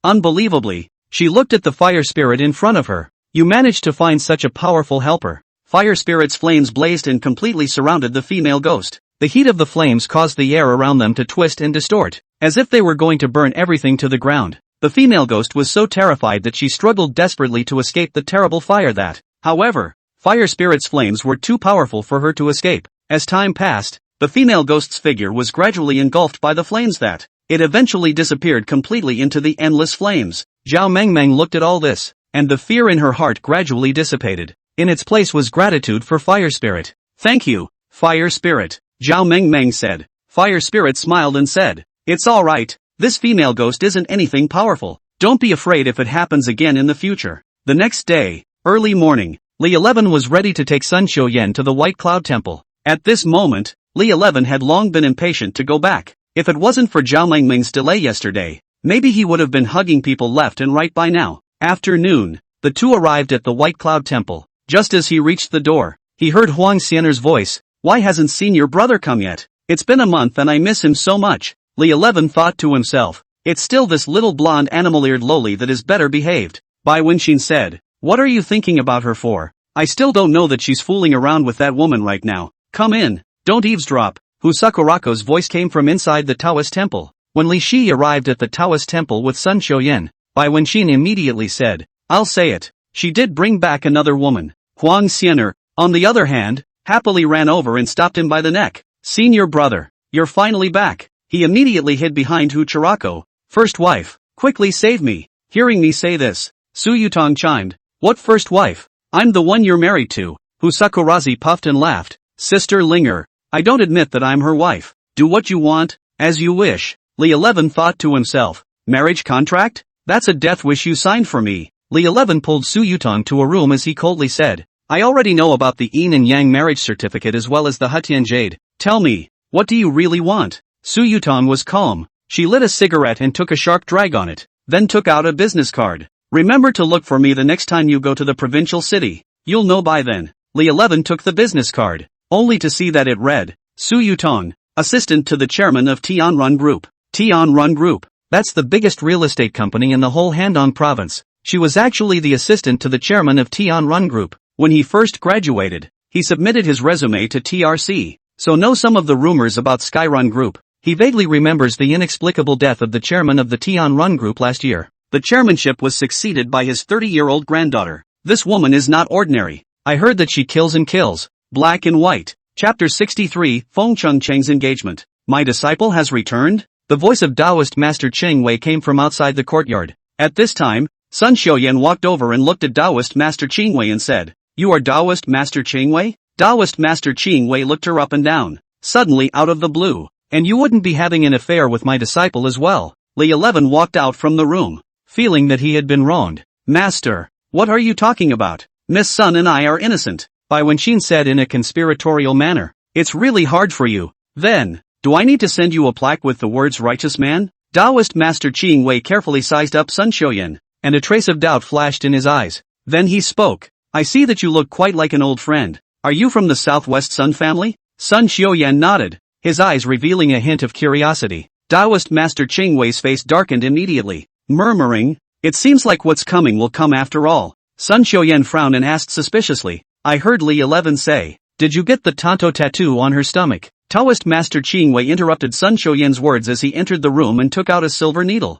Unbelievably, she looked at the fire spirit in front of her. You managed to find such a powerful helper. Fire spirit's flames blazed and completely surrounded the female ghost. The heat of the flames caused the air around them to twist and distort, as if they were going to burn everything to the ground. The female ghost was so terrified that she struggled desperately to escape the terrible fire that, however, Fire Spirit's flames were too powerful for her to escape. As time passed, the female ghost's figure was gradually engulfed by the flames that, it eventually disappeared completely into the endless flames. Zhao Mengmeng looked at all this, and the fear in her heart gradually dissipated. In its place was gratitude for Fire Spirit. Thank you, Fire Spirit, Zhao Mengmeng said. Fire Spirit smiled and said, it's alright, this female ghost isn't anything powerful. Don't be afraid if it happens again in the future. The next day, early morning, Li 11 was ready to take Sun Xiuyan to the White Cloud Temple. At this moment, Li 11 had long been impatient to go back. If it wasn't for Zhao Mengmeng's delay yesterday, maybe he would have been hugging people left and right by now. After noon, the two arrived at the White Cloud Temple. Just as he reached the door, he heard Huang Xianer's voice. Why hasn't seen your brother come yet? It's been a month and I miss him so much. Li 11 thought to himself. It's still this little blonde animal-eared loli that is better behaved. Bai Wenxin said. What are you thinking about her for? I still don't know that she's fooling around with that woman right now. Come in. Don't eavesdrop. Hu Sakurako's voice came from inside the Taoist temple. When Li Shi arrived at the Taoist temple with Sun Xiuyan, Bai Wenxin immediately said, I'll say it. She did bring back another woman. Huang Xianer, on the other hand, happily ran over and stopped him by the neck. Senior brother, you're finally back. He immediately hid behind Hu Chirako. First wife, quickly save me. Hearing me say this, Su Yutang chimed. What first wife? I'm the one you're married to. Hu Sakurazi puffed and laughed. Sister Linger, I don't admit that I'm her wife. Do what you want, as you wish. Li 11 thought to himself. Marriage contract? That's a death wish you signed for me. Li 11 pulled Su Yutang to a room as he coldly said. I already know about the Yin and Yang marriage certificate as well as the Hetian Jade. Tell me, what do you really want? Su Yutang was calm. She lit a cigarette and took a sharp drag on it, then took out a business card. Remember to look for me the next time you go to the provincial city. You'll know by then. Li 11 took the business card, only to see that it read, Su Yutang, assistant to the chairman of Tianrun Group. Tianrun Group, that's the biggest real estate company in the whole Handong province. She was actually the assistant to the chairman of Tianrun Group. When he first graduated, he submitted his resume to TRC, so know some of the rumors about Skyrun Group. He vaguely remembers the inexplicable death of the chairman of the Tianrun Group last year. The chairmanship was succeeded by his 30-year-old granddaughter. This woman is not ordinary. I heard that she kills and kills. Black and White. Chapter 63, Feng Cheng's engagement. My disciple has returned? The voice of Taoist Master Cheng Wei came from outside the courtyard. At this time, Sun Xiuyan walked over and looked at Taoist Master Cheng Wei and said, You are Taoist Master Cheng Wei? Taoist Master Cheng Wei looked her up and down, suddenly out of the blue. And you wouldn't be having an affair with my disciple as well? Li 11 walked out from the room, feeling that he had been wronged. Master, what are you talking about? Miss Sun and I are innocent, Bai Wenxin said in a conspiratorial manner. It's really hard for you. Then, do I need to send you a plaque with the words righteous man? Taoist Master Cheng Wei carefully sized up Sun Xiuyan, and a trace of doubt flashed in his eyes. Then he spoke. I see that you look quite like an old friend. Are you from the Southwest Sun family? Sun Xiuyan nodded, his eyes revealing a hint of curiosity. Taoist Master Cheng Wei's face darkened immediately, murmuring, It seems like what's coming will come after all. Sun Xiuyan frowned and asked suspiciously, I heard Li 11 say, Did you get the Tanto tattoo on her stomach? Taoist Master Qingwei interrupted Sun Xiuyan's words as he entered the room and took out a silver needle.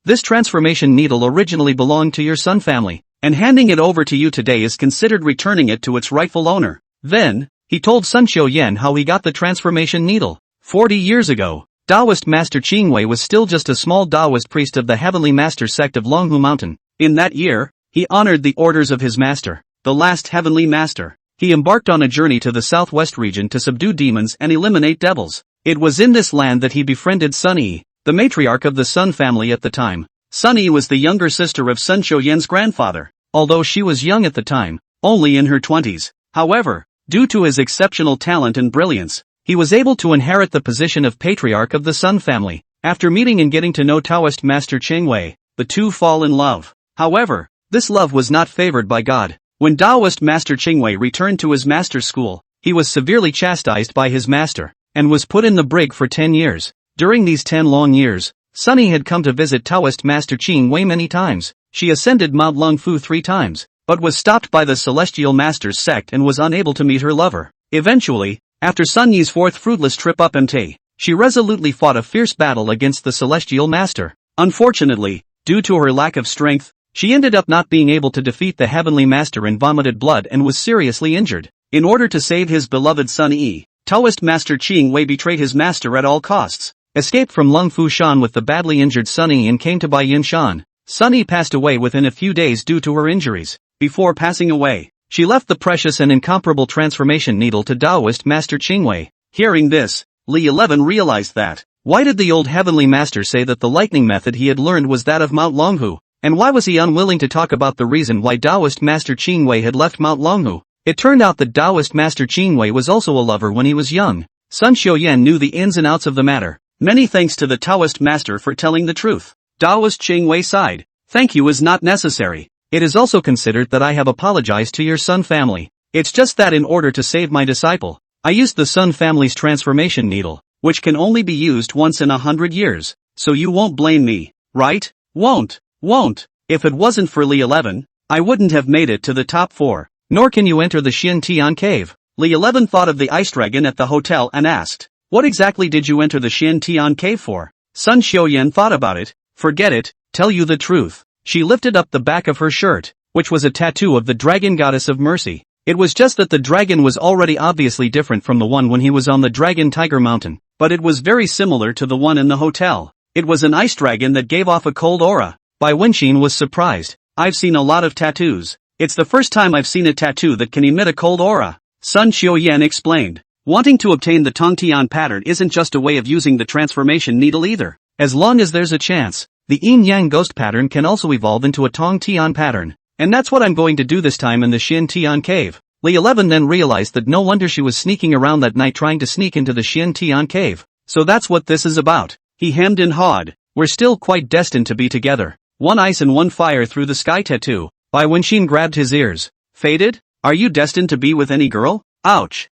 This transformation needle originally belonged to your Sun family, and handing it over to you today is considered returning it to its rightful owner. Then, he told Sun Xiuyan how he got the transformation needle. 40 years ago, Taoist Master Qingwei was still just a small Taoist priest of the Heavenly Master sect of Luohua Mountain. In that year, he honored the orders of his master, the last Heavenly Master. He embarked on a journey to the southwest region to subdue demons and eliminate devils. It was in this land that he befriended Sun Yi, the matriarch of the Sun family at the time. Sun Yi was the younger sister of Sun Xiuyan's grandfather, although she was young at the time, only in her 20s. However, due to his exceptional talent and brilliance, he was able to inherit the position of patriarch of the Sun family. After meeting and getting to know Taoist Master Qingwei, the two fall in love. However, this love was not favored by God. When Taoist Master Qingwei returned to his master's school, he was severely chastised by his master, and was put in the brig for 10 years. During these 10 long years, Sun Yi had come to visit Taoist Master Qingwei many times. She ascended Mount Lungfu 3 times, but was stopped by the Celestial Master's sect and was unable to meet her lover. Eventually, after Sun Yi's 4th fruitless trip up Mt, she resolutely fought a fierce battle against the Celestial Master. Unfortunately, due to her lack of strength, she ended up not being able to defeat the Heavenly Master and vomited blood and was seriously injured. In order to save his beloved Sun Yi, Taoist Master Qingwei betrayed his master at all costs, escaped from Lungfu Shan with the badly injured Sun Yi and came to Baiyin Shan. Sun Yi passed away within a few days due to her injuries. Before passing away, she left the precious and incomparable transformation needle to Taoist Master Qingwei. Hearing this, Li 11 realized that, why did the old Heavenly Master say that the lightning method he had learned was that of Mount Longhu? And why was he unwilling to talk about the reason why Taoist Master Qingwei had left Mount Longhu? It turned out that Taoist Master Qingwei was also a lover when he was young. Sun Xiuyan knew the ins and outs of the matter. Many thanks to the Taoist Master for telling the truth. Taoist Qingwei sighed. Thank you is not necessary. It is also considered that I have apologized to your Sun family. It's just that in order to save my disciple, I used the Sun family's transformation needle, which can only be used once in 100 years. So you won't blame me, right? Won't. If it wasn't for Li 11, I wouldn't have made it to the top 4. Nor can you enter the Yin-Yang cave. Li 11 thought of the ice dragon at the hotel and asked, what exactly did you enter the Yin-Yang cave for? Sun Xiuyan thought about it. Forget it, tell you the truth. She lifted up the back of her shirt, which was a tattoo of the dragon goddess of mercy. It was just that the dragon was already obviously different from the one when he was on the Dragon Tiger Mountain, but it was very similar to the one in the hotel. It was an ice dragon that gave off a cold aura. Bai Wenqin was surprised. I've seen a lot of tattoos. It's the first time I've seen a tattoo that can emit a cold aura. Sun Xiuyan explained. Wanting to obtain the Tongtian pattern isn't just a way of using the transformation needle either. As long as there's a chance, the Yin-Yang ghost pattern can also evolve into a Tongtian pattern. And that's what I'm going to do this time in the Yin-Yang cave. Li 11 then realized that no wonder she was sneaking around that night trying to sneak into the Yin-Yang cave. So that's what this is about. He hemmed and hawed. We're still quite destined to be together. One ice and one fire through the sky tattoo. Bai Wenqin grabbed his ears. Fated? Are you destined to be with any girl? Ouch.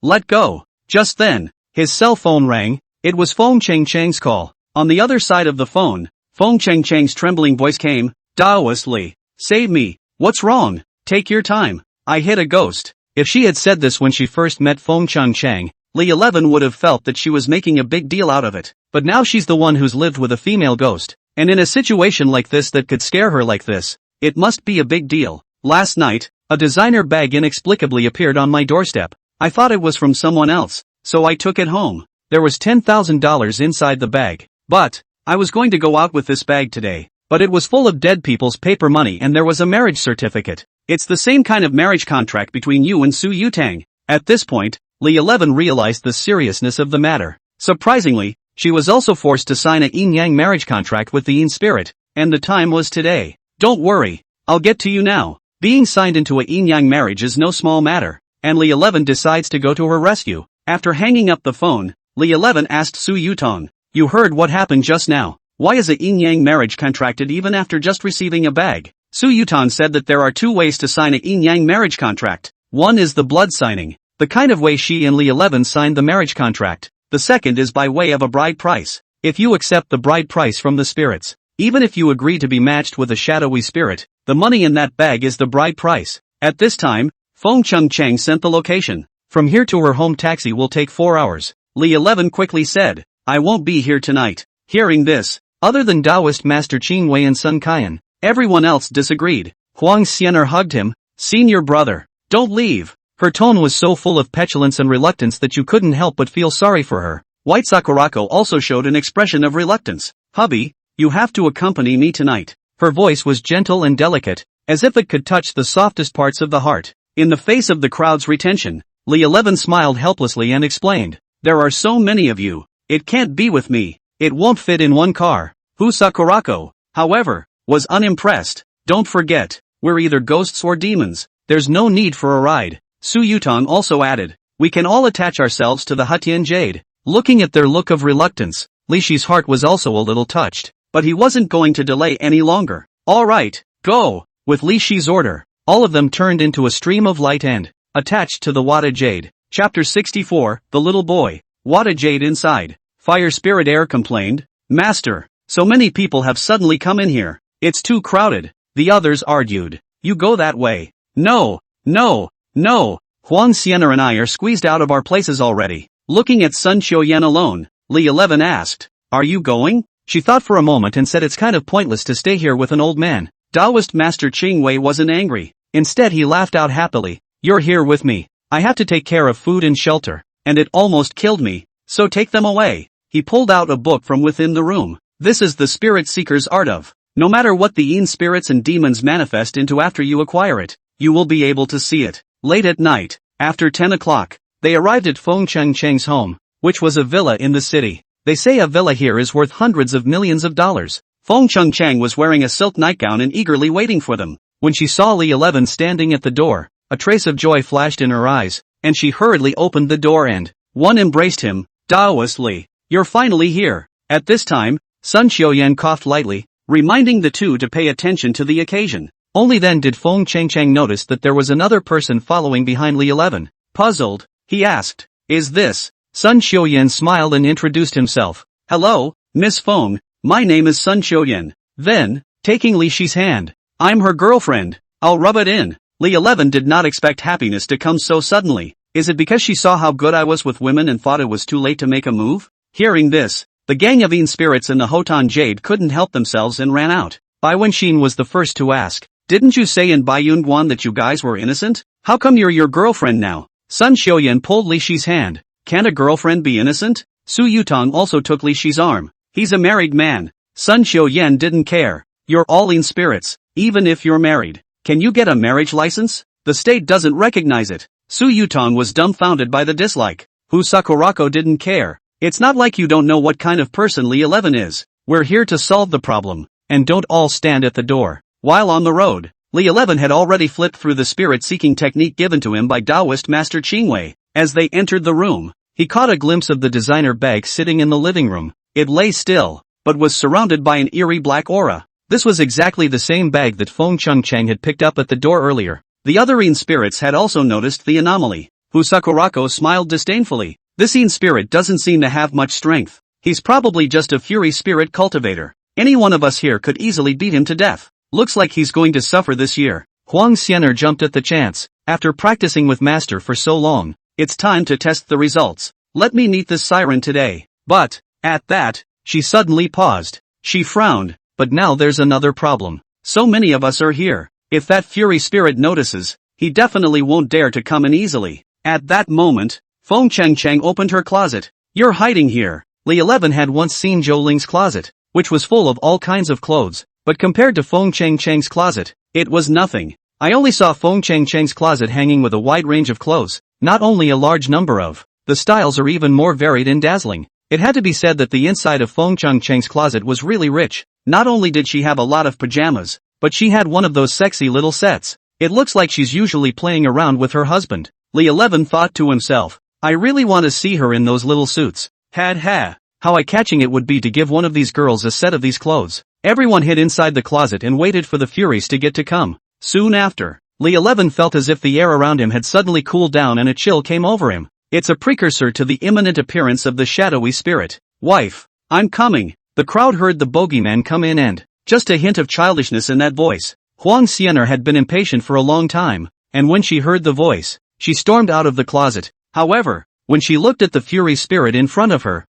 Let go. Just then, his cell phone rang. It was Feng Chang's call. On the other side of the phone, Feng Chang's trembling voice came. Taoist Li. Save me. What's wrong? Take your time. I hit a ghost. If she had said this when she first met Feng Chang, Li 11 would have felt that she was making a big deal out of it. But now she's the one who's lived with a female ghost. And in a situation like this that could scare her like this, it must be a big deal. Last night, a designer bag inexplicably appeared on my doorstep. I thought it was from someone else, so I took it home. There was $10,000 inside the bag. But, I was going to go out with this bag today, but it was full of dead people's paper money and there was a marriage certificate. It's the same kind of marriage contract between you and Su Yutang. At this point, Li 11 realized the seriousness of the matter. Surprisingly, she was also forced to sign a Yin-Yang marriage contract with the Yin spirit, and the time was today. Don't worry, I'll get to you now. Being signed into a Yin-Yang marriage is no small matter, and Li 11 decides to go to her rescue. After hanging up the phone, Li 11 asked Su Yutang, you heard what happened just now. Why is a Yin-Yang marriage contracted even after just receiving a bag? Su Yutang said that there are 2 ways to sign a Yin-Yang marriage contract. One is the blood signing, the kind of way she and Li 11 signed the marriage contract. The second is by way of a bride price. If you accept the bride price from the spirits, even if you agree to be matched with a shadowy spirit, the money in that bag is the bride price. At this time, Feng Chang sent the location. From here to her home taxi will take 4 hours. Li 11 quickly said, I won't be here tonight. Hearing this, other than Taoist Master Qing Wei and Sun Qian, everyone else disagreed. Huang Xian'er hugged him. Senior brother, don't leave. Her tone was so full of petulance and reluctance that you couldn't help but feel sorry for her. White Sakurako also showed an expression of reluctance. Hubby, you have to accompany me tonight. Her voice was gentle and delicate, as if it could touch the softest parts of the heart. In the face of the crowd's retention, Li 11 smiled helplessly and explained, there are so many of you, it can't be with me, it won't fit in one car. Hu Sakurako, however, was unimpressed. Don't forget, we're either ghosts or demons, there's no need for a ride. Su Yutang also added, we can all attach ourselves to the Hutian Jade. Looking at their look of reluctance, Li Shi's heart was also a little touched, but he wasn't going to delay any longer. Alright, go! With Li Shi's order, all of them turned into a stream of light and attached to the Wada Jade. Chapter 64, The Little Boy. Wada Jade inside. Fire Spirit Air complained, Master, so many people have suddenly come in here. It's too crowded. The others argued. You go that way. No, no, no. Huang Xian'er and I are squeezed out of our places already. Looking at Sun Qiuyan alone, Li 11 asked, are you going? She thought for a moment and said it's kind of pointless to stay here with an old man. Taoist Master Qing Wei wasn't angry. Instead he laughed out happily. You're here with me. I have to take care of food and shelter, and it almost killed me, so take them away. He pulled out a book from within the room. This is the Spirit Seeker's art of. No matter what the Yin spirits and demons manifest into after you acquire it, you will be able to see it. Late at night, after 10 o'clock, they arrived at Feng Cheng's home, which was a villa in the city. They say a villa here is worth hundreds of millions of dollars. Feng Cheng was wearing a silk nightgown and eagerly waiting for them. When she saw Li 11 standing at the door, a trace of joy flashed in her eyes, and she hurriedly opened the door and one embraced him. Taoist Li, you're finally here. At this time, Sun Qiuyan coughed lightly, reminding the two to pay attention to the occasion. Only then did Feng Cheng notice that there was another person following behind Li 11. Puzzled, he asked, is this? Sun Qiuyan smiled and introduced himself. Hello, Miss Feng, my name is Sun Qiuyan. Then, taking Li Shi's hand, I'm her girlfriend, I'll rub it in. Li 11 did not expect happiness to come so suddenly. Is it because she saw how good I was with women and thought it was too late to make a move? Hearing this, the gang of Yin spirits and the Hotan Jade couldn't help themselves and ran out. Bai Wenxin was the first to ask, didn't you say in Baiyun Guan that you guys were innocent? How come you're your girlfriend now? Sun Qiuyan pulled Li Shi's hand. Can't a girlfriend be innocent? Su Yutang also took Li Shi's arm. He's a married man. Sun Qiuyan didn't care. You're all Yin spirits, even if you're married. Can you get a marriage license? The state doesn't recognize it. Su Yutang was dumbfounded by the dislike. Hu Sakurako didn't care. It's not like you don't know what kind of person Li 11 is. We're here to solve the problem, and don't all stand at the door. While on the road, Li 11 had already flipped through the spirit-seeking technique given to him by Taoist Master Qing Wei. As they entered the room, he caught a glimpse of the designer bag sitting in the living room. It lay still, but was surrounded by an eerie black aura. This was exactly the same bag that Feng Cheng had picked up at the door earlier. The other Yin spirits had also noticed the anomaly. Hu Sakurako smiled disdainfully. This Yin spirit doesn't seem to have much strength. He's probably just a fury spirit cultivator. Any one of us here could easily beat him to death. Looks like he's going to suffer this year. Huang Xian'er jumped at the chance. After practicing with Master for so long, it's time to test the results. Let me meet this siren today. But, at that, she suddenly paused. She frowned, but now there's another problem. So many of us are here. If that fury spirit notices, he definitely won't dare to come in easily. At that moment, Feng Cheng opened her closet. You're hiding here. Li 11 had once seen Zhou Ling's closet, which was full of all kinds of clothes, but compared to Feng Cheng's closet, it was nothing. I only saw Feng Cheng's closet hanging with a wide range of clothes, not only a large number of. The styles are even more varied and dazzling. It had to be said that the inside of Feng Cheng's closet was really rich. Not only did she have a lot of pajamas, but she had one of those sexy little sets. It looks like she's usually playing around with her husband. Li 11 thought to himself, I really want to see her in those little suits. How eye-catching it would be to give one of these girls a set of these clothes. Everyone hid inside the closet and waited for the furies to get to come. Soon after, Li 11 felt as if the air around him had suddenly cooled down and a chill came over him. It's a precursor to the imminent appearance of the shadowy spirit. Wife, I'm coming. The crowd heard the bogeyman come in and, just a hint of childishness in that voice. Huang Xian'er had been impatient for a long time, and when she heard the voice, she stormed out of the closet. However, when she looked at the fury spirit in front of her,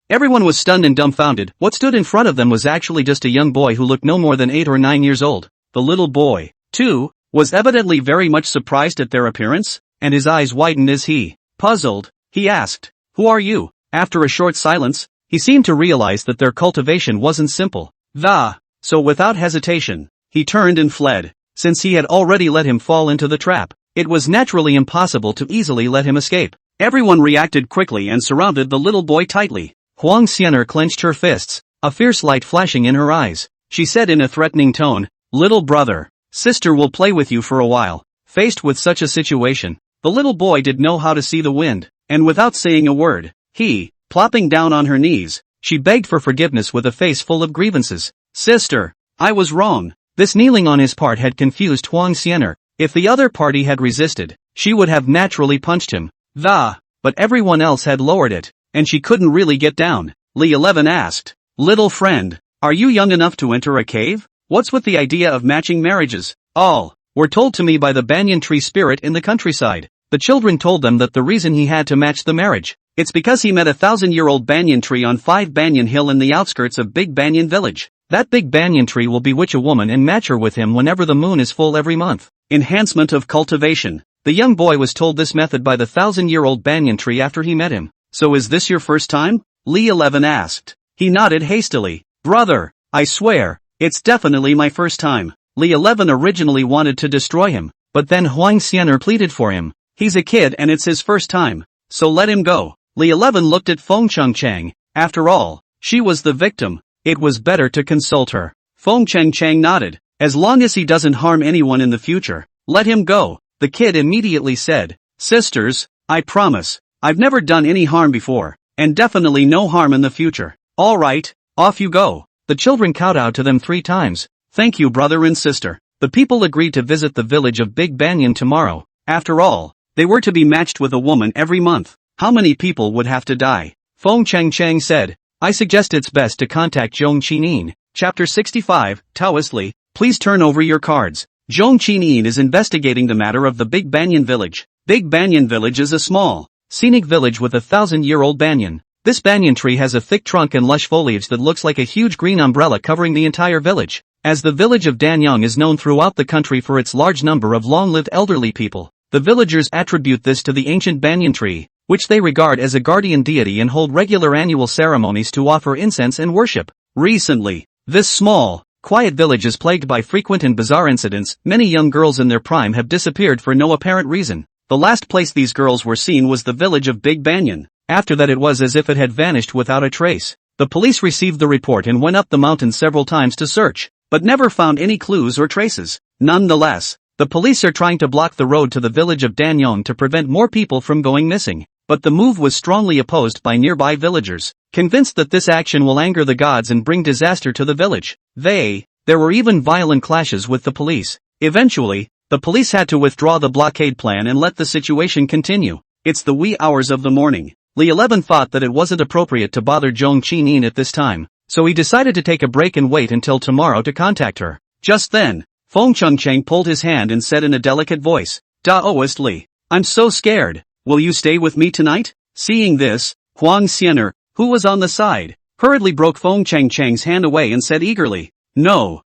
everyone was stunned and dumbfounded. What stood in front of them was actually just a young boy who looked no more than 8 or 9 years old. The little boy, too, was evidently very much surprised at their appearance, and his eyes widened as he, puzzled, he asked, "Who are you?" After a short silence, he seemed to realize that their cultivation wasn't simple. So without hesitation, he turned and fled. Since he had already let him fall into the trap, it was naturally impossible to easily let him escape. Everyone reacted quickly and surrounded the little boy tightly. Huang Xian'er clenched her fists, a fierce light flashing in her eyes. She said in a threatening tone, "Little brother, sister will play with you for a while." Faced with such a situation, the little boy did know how to see the wind, and without saying a word, plopping down on her knees, she begged for forgiveness with a face full of grievances. "Sister, I was wrong." This kneeling on his part had confused Huang Xian'er. If the other party had resisted, she would have naturally punched him. But everyone else had lowered it, and she couldn't really get down. Li 11 asked, "Little friend, are you young enough to enter a cave? What's with the idea of matching marriages?" All were told to me by the banyan tree spirit in the countryside. The children told them that the reason he had to match the marriage, it's because he met a 1,000-year-old banyan tree on 5 Banyan Hill in the outskirts of Big Banyan Village. That big banyan tree will bewitch a woman and match her with him whenever the moon is full every month. Enhancement of cultivation. The young boy was told this method by the 1,000-year-old banyan tree after he met him. "So is this your first time?" Li 11 asked. He nodded hastily. "Brother, I swear, it's definitely my first time." Li 11 originally wanted to destroy him, but then Huang Xian'er pleaded for him. He's a kid and it's his first time, so let him go. Li 11 looked at Feng Chang. After all, she was the victim. It was better to consult her. Feng Chang nodded. "As long as he doesn't harm anyone in the future, let him go." The kid immediately said, "Sisters, I promise, I've never done any harm before, and definitely no harm in the future." "All right, off you go." The children kowtowed to them 3 times. "Thank you, brother and sister." The people agreed to visit the village of Big Banyan tomorrow. After all, they were to be matched with a woman every month. How many people would have to die? Feng Chang said, "I suggest it's best to contact Zhong Qinyin." Chapter 65, Taoist Li, please turn over your cards. Zhong Qinyin is investigating the matter of the Big Banyan Village. Big Banyan Village is a small, scenic village with a 1,000-year-old banyan. This banyan tree has a thick trunk and lush foliage that looks like a huge green umbrella covering the entire village. As the village of Danyang is known throughout the country for its large number of long-lived elderly people, the villagers attribute this to the ancient banyan tree, which they regard as a guardian deity and hold regular annual ceremonies to offer incense and worship. Recently, this small, quiet village is plagued by frequent and bizarre incidents. Many young girls in their prime have disappeared for no apparent reason. The last place these girls were seen was the village of Big Banyan. After that it was as if it had vanished without a trace. The police received the report and went up the mountain several times to search, but never found any clues or traces. Nonetheless, the police are trying to block the road to the village of Danyang to prevent more people from going missing. But the move was strongly opposed by nearby villagers, convinced that this action will anger the gods and bring disaster to the village. There were even violent clashes with the police. Eventually, the police had to withdraw the blockade plan and let the situation continue. It's the wee hours of the morning. Li 11 thought that it wasn't appropriate to bother Zhong Qinyin at this time, so he decided to take a break and wait until tomorrow to contact her. Just then, Feng Chang pulled his hand and said in a delicate voice, "Taoist Li, I'm so scared. Will you stay with me tonight?" Seeing this, Huang Xian'er, who was on the side, hurriedly broke Feng Chang's hand away and said eagerly, No,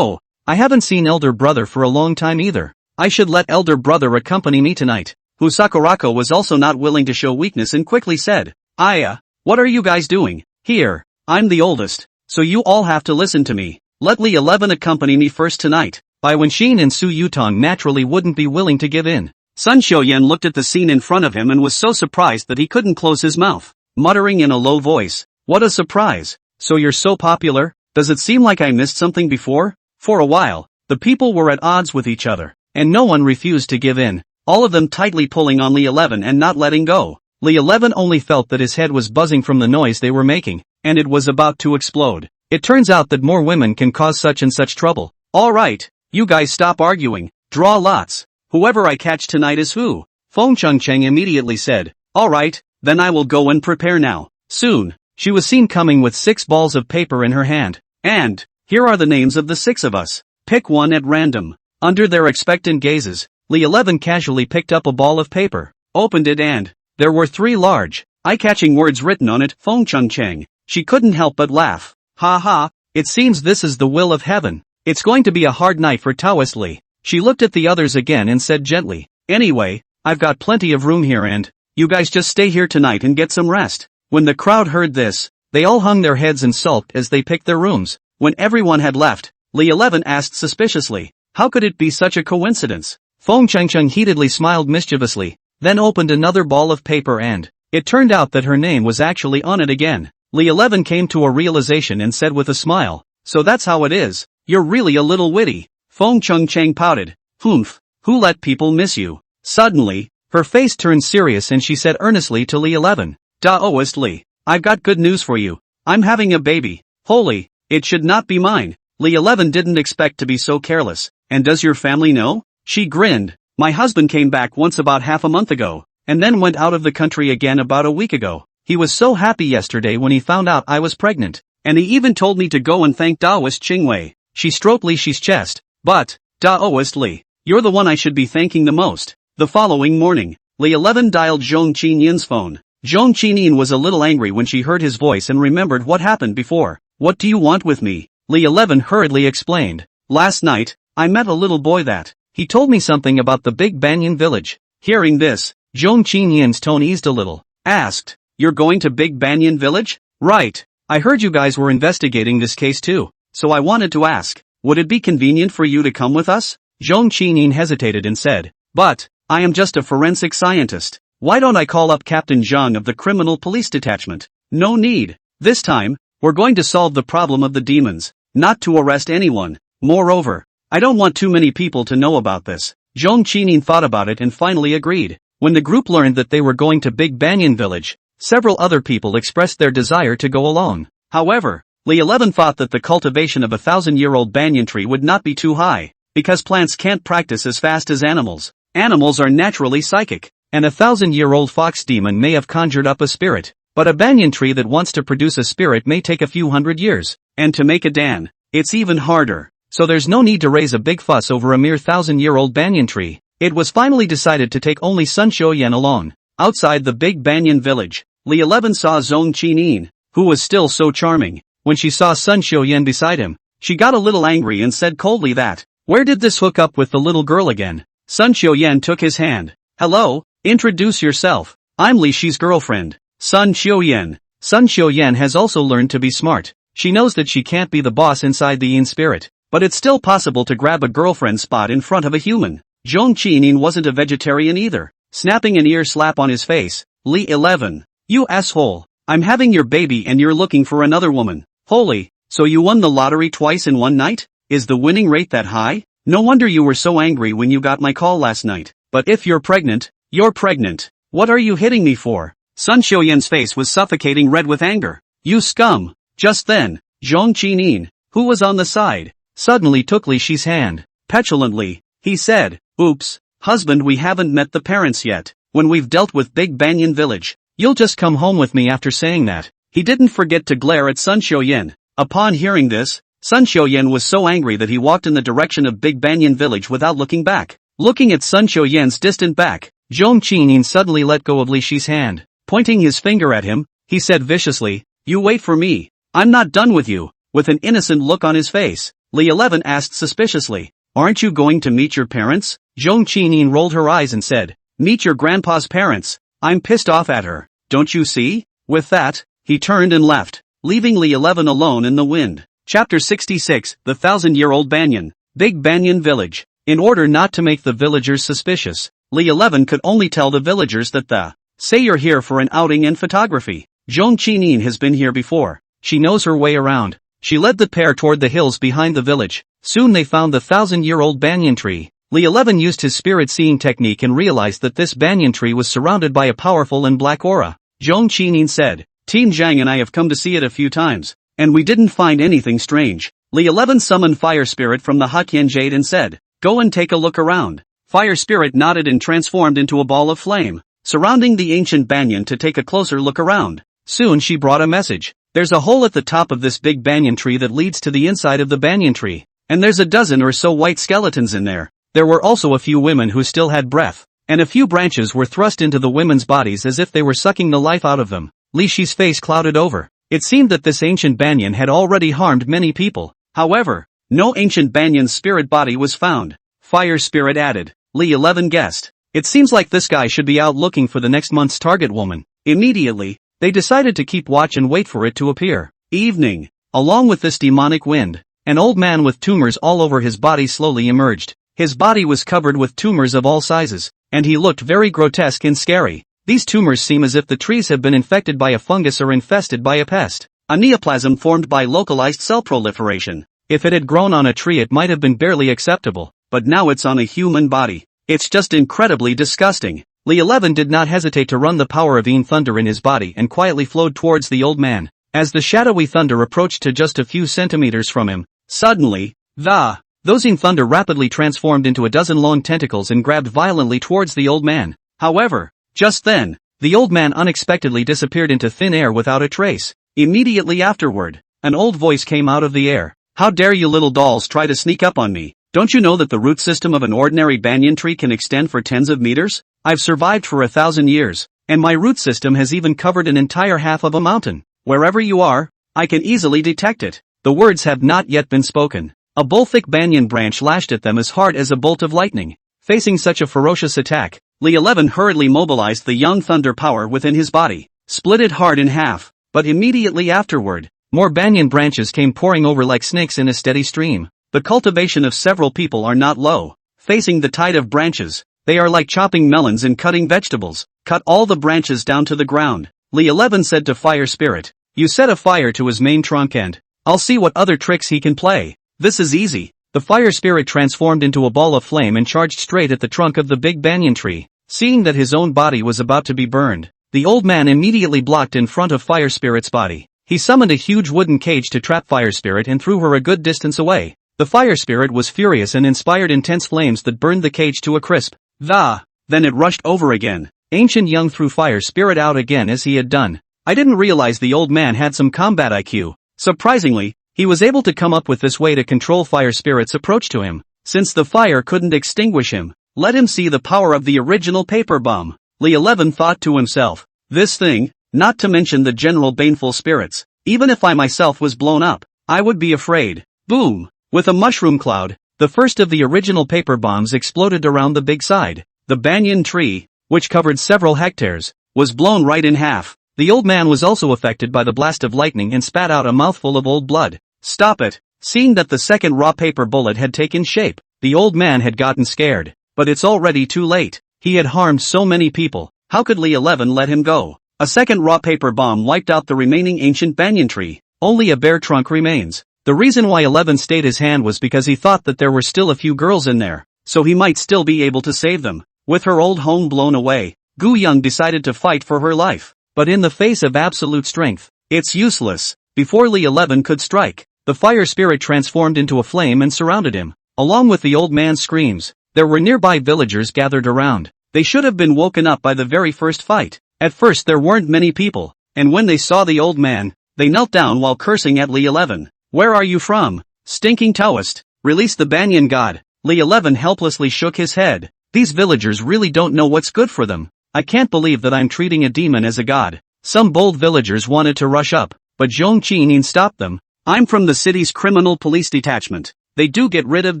I haven't seen elder brother for a long time either. I should let elder brother accompany me tonight." Sakurako was also not willing to show weakness and quickly said, What are you guys doing here? I'm the oldest, so you all have to listen to me. Let Li 11 accompany me first tonight." Bai Wenxin and Su Yutang naturally wouldn't be willing to give in. Sun Xiuyan looked at the scene in front of him and was so surprised that he couldn't close his mouth, muttering in a low voice, "What a surprise! So you're so popular? Does it seem like I missed something before?" For a while, the people were at odds with each other, and no one refused to give in, all of them tightly pulling on Li 11 and not letting go. Li 11 only felt that his head was buzzing from the noise they were making, and it was about to explode. It turns out that more women can cause such and such trouble. "All right, you guys stop arguing, draw lots. Whoever I catch tonight is who." Feng Chang immediately said, "All right, then I will go and prepare now." Soon, she was seen coming with 6 balls of paper in her hand. "And, here are the names of the 6 of us. Pick one at random." Under their expectant gazes, Li 11 casually picked up a ball of paper. opened it and there were 3 large, eye-catching words written on it, Feng Chang. She couldn't help but laugh. Ha ha, it seems this is the will of heaven. It's going to be a hard night for Taoist Li. She looked at the others again and said gently, anyway, I've got plenty of room here and you guys just stay here tonight and get some rest. When the crowd heard this, they all hung their heads and sulked as they picked their rooms. When everyone had left, Li 11 asked suspiciously, how could it be such a coincidence? Feng Changcheng heatedly smiled mischievously, then opened another ball of paper and it turned out that her name was actually on it again. Li 11 came to a realization and said with a smile, so that's how it is, you're really a little witty. Feng Changcheng pouted, humph, who let people miss you? Suddenly, her face turned serious and she said earnestly to Li 11, Taoist Li, I've got good news for you. I'm having a baby. Holy, it should not be mine. Li 11 didn't expect to be so careless. And does your family know? She grinned. My husband came back once about half a month ago, and then went out of the country again about a week ago. He was so happy yesterday when he found out I was pregnant, and he even told me to go and thank Taoist Qingwei. She stroked Li Shi's chest. But, Taoist Li, you're the one I should be thanking the most. The following morning, Li 11 dialed Zhong Qinyan's phone. Zhong Qinyan was a little angry when she heard his voice and remembered what happened before. What do you want with me? Li 11 hurriedly explained. Last night, I met a little boy that, he told me something about the Big Banyan village. Hearing this, Zhong Qinyan's tone eased a little. Asked, you're going to Big Banyan village? Right. I heard you guys were investigating this case too, so I wanted to ask, would it be convenient for you to come with us? Zhong Qinyan hesitated and said, but, I am just a forensic scientist. Why don't I call up Captain Zhang of the Criminal Police Detachment? No need. This time, we're going to solve the problem of the demons, not to arrest anyone. Moreover, I don't want too many people to know about this. Zhong Qinyan thought about it and finally agreed. When the group learned that they were going to Big Banyan village, several other people expressed their desire to go along. However, Li 11 thought that the cultivation of a 1,000-year-old banyan tree would not be too high, because plants can't practice as fast as animals. Animals are naturally psychic, and a 1,000-year-old fox demon may have conjured up a spirit, but a banyan tree that wants to produce a spirit may take a few hundred years, and to make a dan, it's even harder. So there's no need to raise a big fuss over a mere 1,000-year-old banyan tree. It was finally decided to take only Sun Xiuyan along. Outside the Big Banyan village, Li 11 saw Zhong Qinyan, who was still so charming. When she saw Sun Xiuyan beside him, she got a little angry and said coldly that, where did this hook up with the little girl again? Sun Xiuyan took his hand. Hello, introduce yourself. I'm Li Shi's girlfriend, Sun Xiuyan. Sun Xiuyan has also learned to be smart. She knows that she can't be the boss inside the Yin spirit, but it's still possible to grab a girlfriend spot in front of a human. Zhong Qinyan wasn't a vegetarian either. Snapping an ear slap on his face, Li 11. You asshole. I'm having your baby and you're looking for another woman. Holy, so you won the lottery twice in one night? Is the winning rate that high? No wonder you were so angry when you got my call last night. But if you're pregnant, you're pregnant. What are you hitting me for? Sun Xiuyan's face was suffocating red with anger. You scum. Just then, Zhong Qinyan, who was on the side, suddenly took Li Shi's hand. Petulantly, he said, oops, husband, we haven't met the parents yet. When we've dealt with Big Banyan village, you'll just come home with me. After saying that, he didn't forget to glare at Sun Xiuyan. Upon hearing this, Sun Xiuyan was so angry that he walked in the direction of Big Banyan village without looking back. Looking at Sun Xiuyan's distant back, Zhong Qinyan suddenly let go of Li Shi's hand. Pointing his finger at him, he said viciously, you wait for me. I'm not done with you. With an innocent look on his face, Li 11 asked suspiciously, aren't you going to meet your parents? Zhong Qinyan rolled her eyes and said, meet your grandpa's parents? I'm pissed off at her. Don't you see? With that, he turned and left, leaving Li 11 alone in the wind. Chapter 66, The 1,000-Year-Old Banyan, Big Banyan Village. In order not to make the villagers suspicious, Li 11 could only tell the villagers that say you're here for an outing and photography. Zhong Qinyan has been here before. She knows her way around. She led the pair toward the hills behind the village. Soon they found the 1,000-year-old banyan tree. Li 11 used his spirit-seeing technique and realized that this banyan tree was surrounded by a powerful and black aura. Zhong Qinyan said, Team Chang and I have come to see it a few times, and we didn't find anything strange. Li 11 summoned Fire Spirit from the Hutyuan Jade and said, go and take a look around. Fire Spirit nodded and transformed into a ball of flame, surrounding the ancient banyan to take a closer look around. Soon she brought a message. There's a hole at the top of this big banyan tree that leads to the inside of the banyan tree, and there's a dozen or so white skeletons in there. There were also a few women who still had breath. and a few branches were thrust into the women's bodies as if they were sucking the life out of them. Li Shi's face clouded over. It seemed that this ancient banyan had already harmed many people. However, no ancient banyan's spirit body was found. Fire spirit added. Li 11 guessed. It seems like this guy should be out looking for the next month's target woman. Immediately, they decided to keep watch and wait for it to appear. Evening. Along with this demonic wind, an old man with tumors all over his body slowly emerged. His body was covered with tumors of all sizes, and he looked very grotesque and scary. These tumors seem as if the trees have been infected by a fungus or infested by a pest. A neoplasm formed by localized cell proliferation. If it had grown on a tree it might have been barely acceptable, but now it's on a human body. It's just incredibly disgusting. Li 11 did not hesitate to run the power of Yin thunder in his body and quietly flowed towards the old man. As the shadowy thunder approached to just a few centimeters from him, suddenly, those Yin thunder rapidly transformed into a dozen long tentacles and grabbed violently towards the old man. However, just then, the old man unexpectedly disappeared into thin air without a trace. Immediately afterward, an old voice came out of the air. How dare you little dolls try to sneak up on me? Don't you know that the root system of an ordinary banyan tree can extend for tens of meters? I've survived for 1,000 years, and my root system has even covered an entire half of a mountain. Wherever you are, I can easily detect it. The words have not yet been spoken. A bull-thick banyan branch lashed at them as hard as a bolt of lightning. Facing such a ferocious attack, Li 11 hurriedly mobilized the young thunder power within his body, split it hard in half, but immediately afterward, more banyan branches came pouring over like snakes in a steady stream. The cultivation of several people are not low. Facing the tide of branches, they are like chopping melons and cutting vegetables. Cut all the branches down to the ground. Li 11 said to Fire Spirit, you set a fire to his main trunk and I'll see what other tricks he can play. This is easy. The Fire Spirit transformed into a ball of flame and charged straight at the trunk of the big banyan tree. Seeing that his own body was about to be burned, the old man immediately blocked in front of Fire Spirit's body. He summoned a huge wooden cage to trap Fire Spirit and threw her a good distance away. The Fire Spirit was furious and inspired intense flames that burned the cage to a crisp. Then it rushed over again. Ancient Yang threw Fire Spirit out again as he had done. I didn't realize the old man had some combat IQ. Surprisingly, he was able to come up with this way to control Fire Spirit's approach to him. Since the fire couldn't extinguish him, let him see the power of the original paper bomb. Li 11 thought to himself, this thing, not to mention the general baneful spirits, even if I myself was blown up, I would be afraid. Boom! With a mushroom cloud, the first of the original paper bombs exploded around the big side. The banyan tree, which covered several hectares, was blown right in half. The old man was also affected by the blast of lightning and spat out a mouthful of old blood. Stop it! Seeing that the second raw paper bullet had taken shape, the old man had gotten scared. But it's already too late. He had harmed so many people. How could Li 11 let him go? A second raw paper bomb wiped out the remaining ancient banyan tree. Only a bare trunk remains. The reason why 11 stayed his hand was because he thought that there were still a few girls in there, so he might still be able to save them. With her old home blown away, Gu Yang decided to fight for her life. But in the face of absolute strength, it's useless. Before Li 11 could strike, the Fire Spirit transformed into a flame and surrounded him. Along with the old man's screams, there were nearby villagers gathered around. They should have been woken up by the very first fight. At first there weren't many people, and when they saw the old man, they knelt down while cursing at Li 11. Where are you from? Stinking Taoist! Release the banyan god! Li 11 helplessly shook his head. These villagers really don't know what's good for them. I can't believe that I'm treating a demon as a god. Some bold villagers wanted to rush up, but Zhong Qinin stopped them. I'm from the city's criminal police detachment. They do get rid of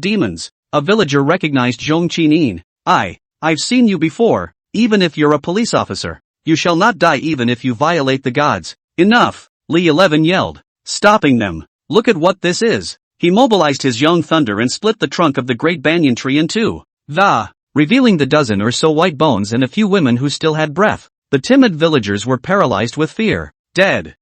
demons. A villager recognized Zhong Qinin. I've seen you before, even if you're a police officer. You shall not die even if you violate the gods. Enough! Li 11 yelled, stopping them. Look at what this is. He mobilized his young thunder and split the trunk of the great banyan tree in two. Revealing the dozen or so white bones and a few women who still had breath. The timid villagers were paralyzed with fear. Dead.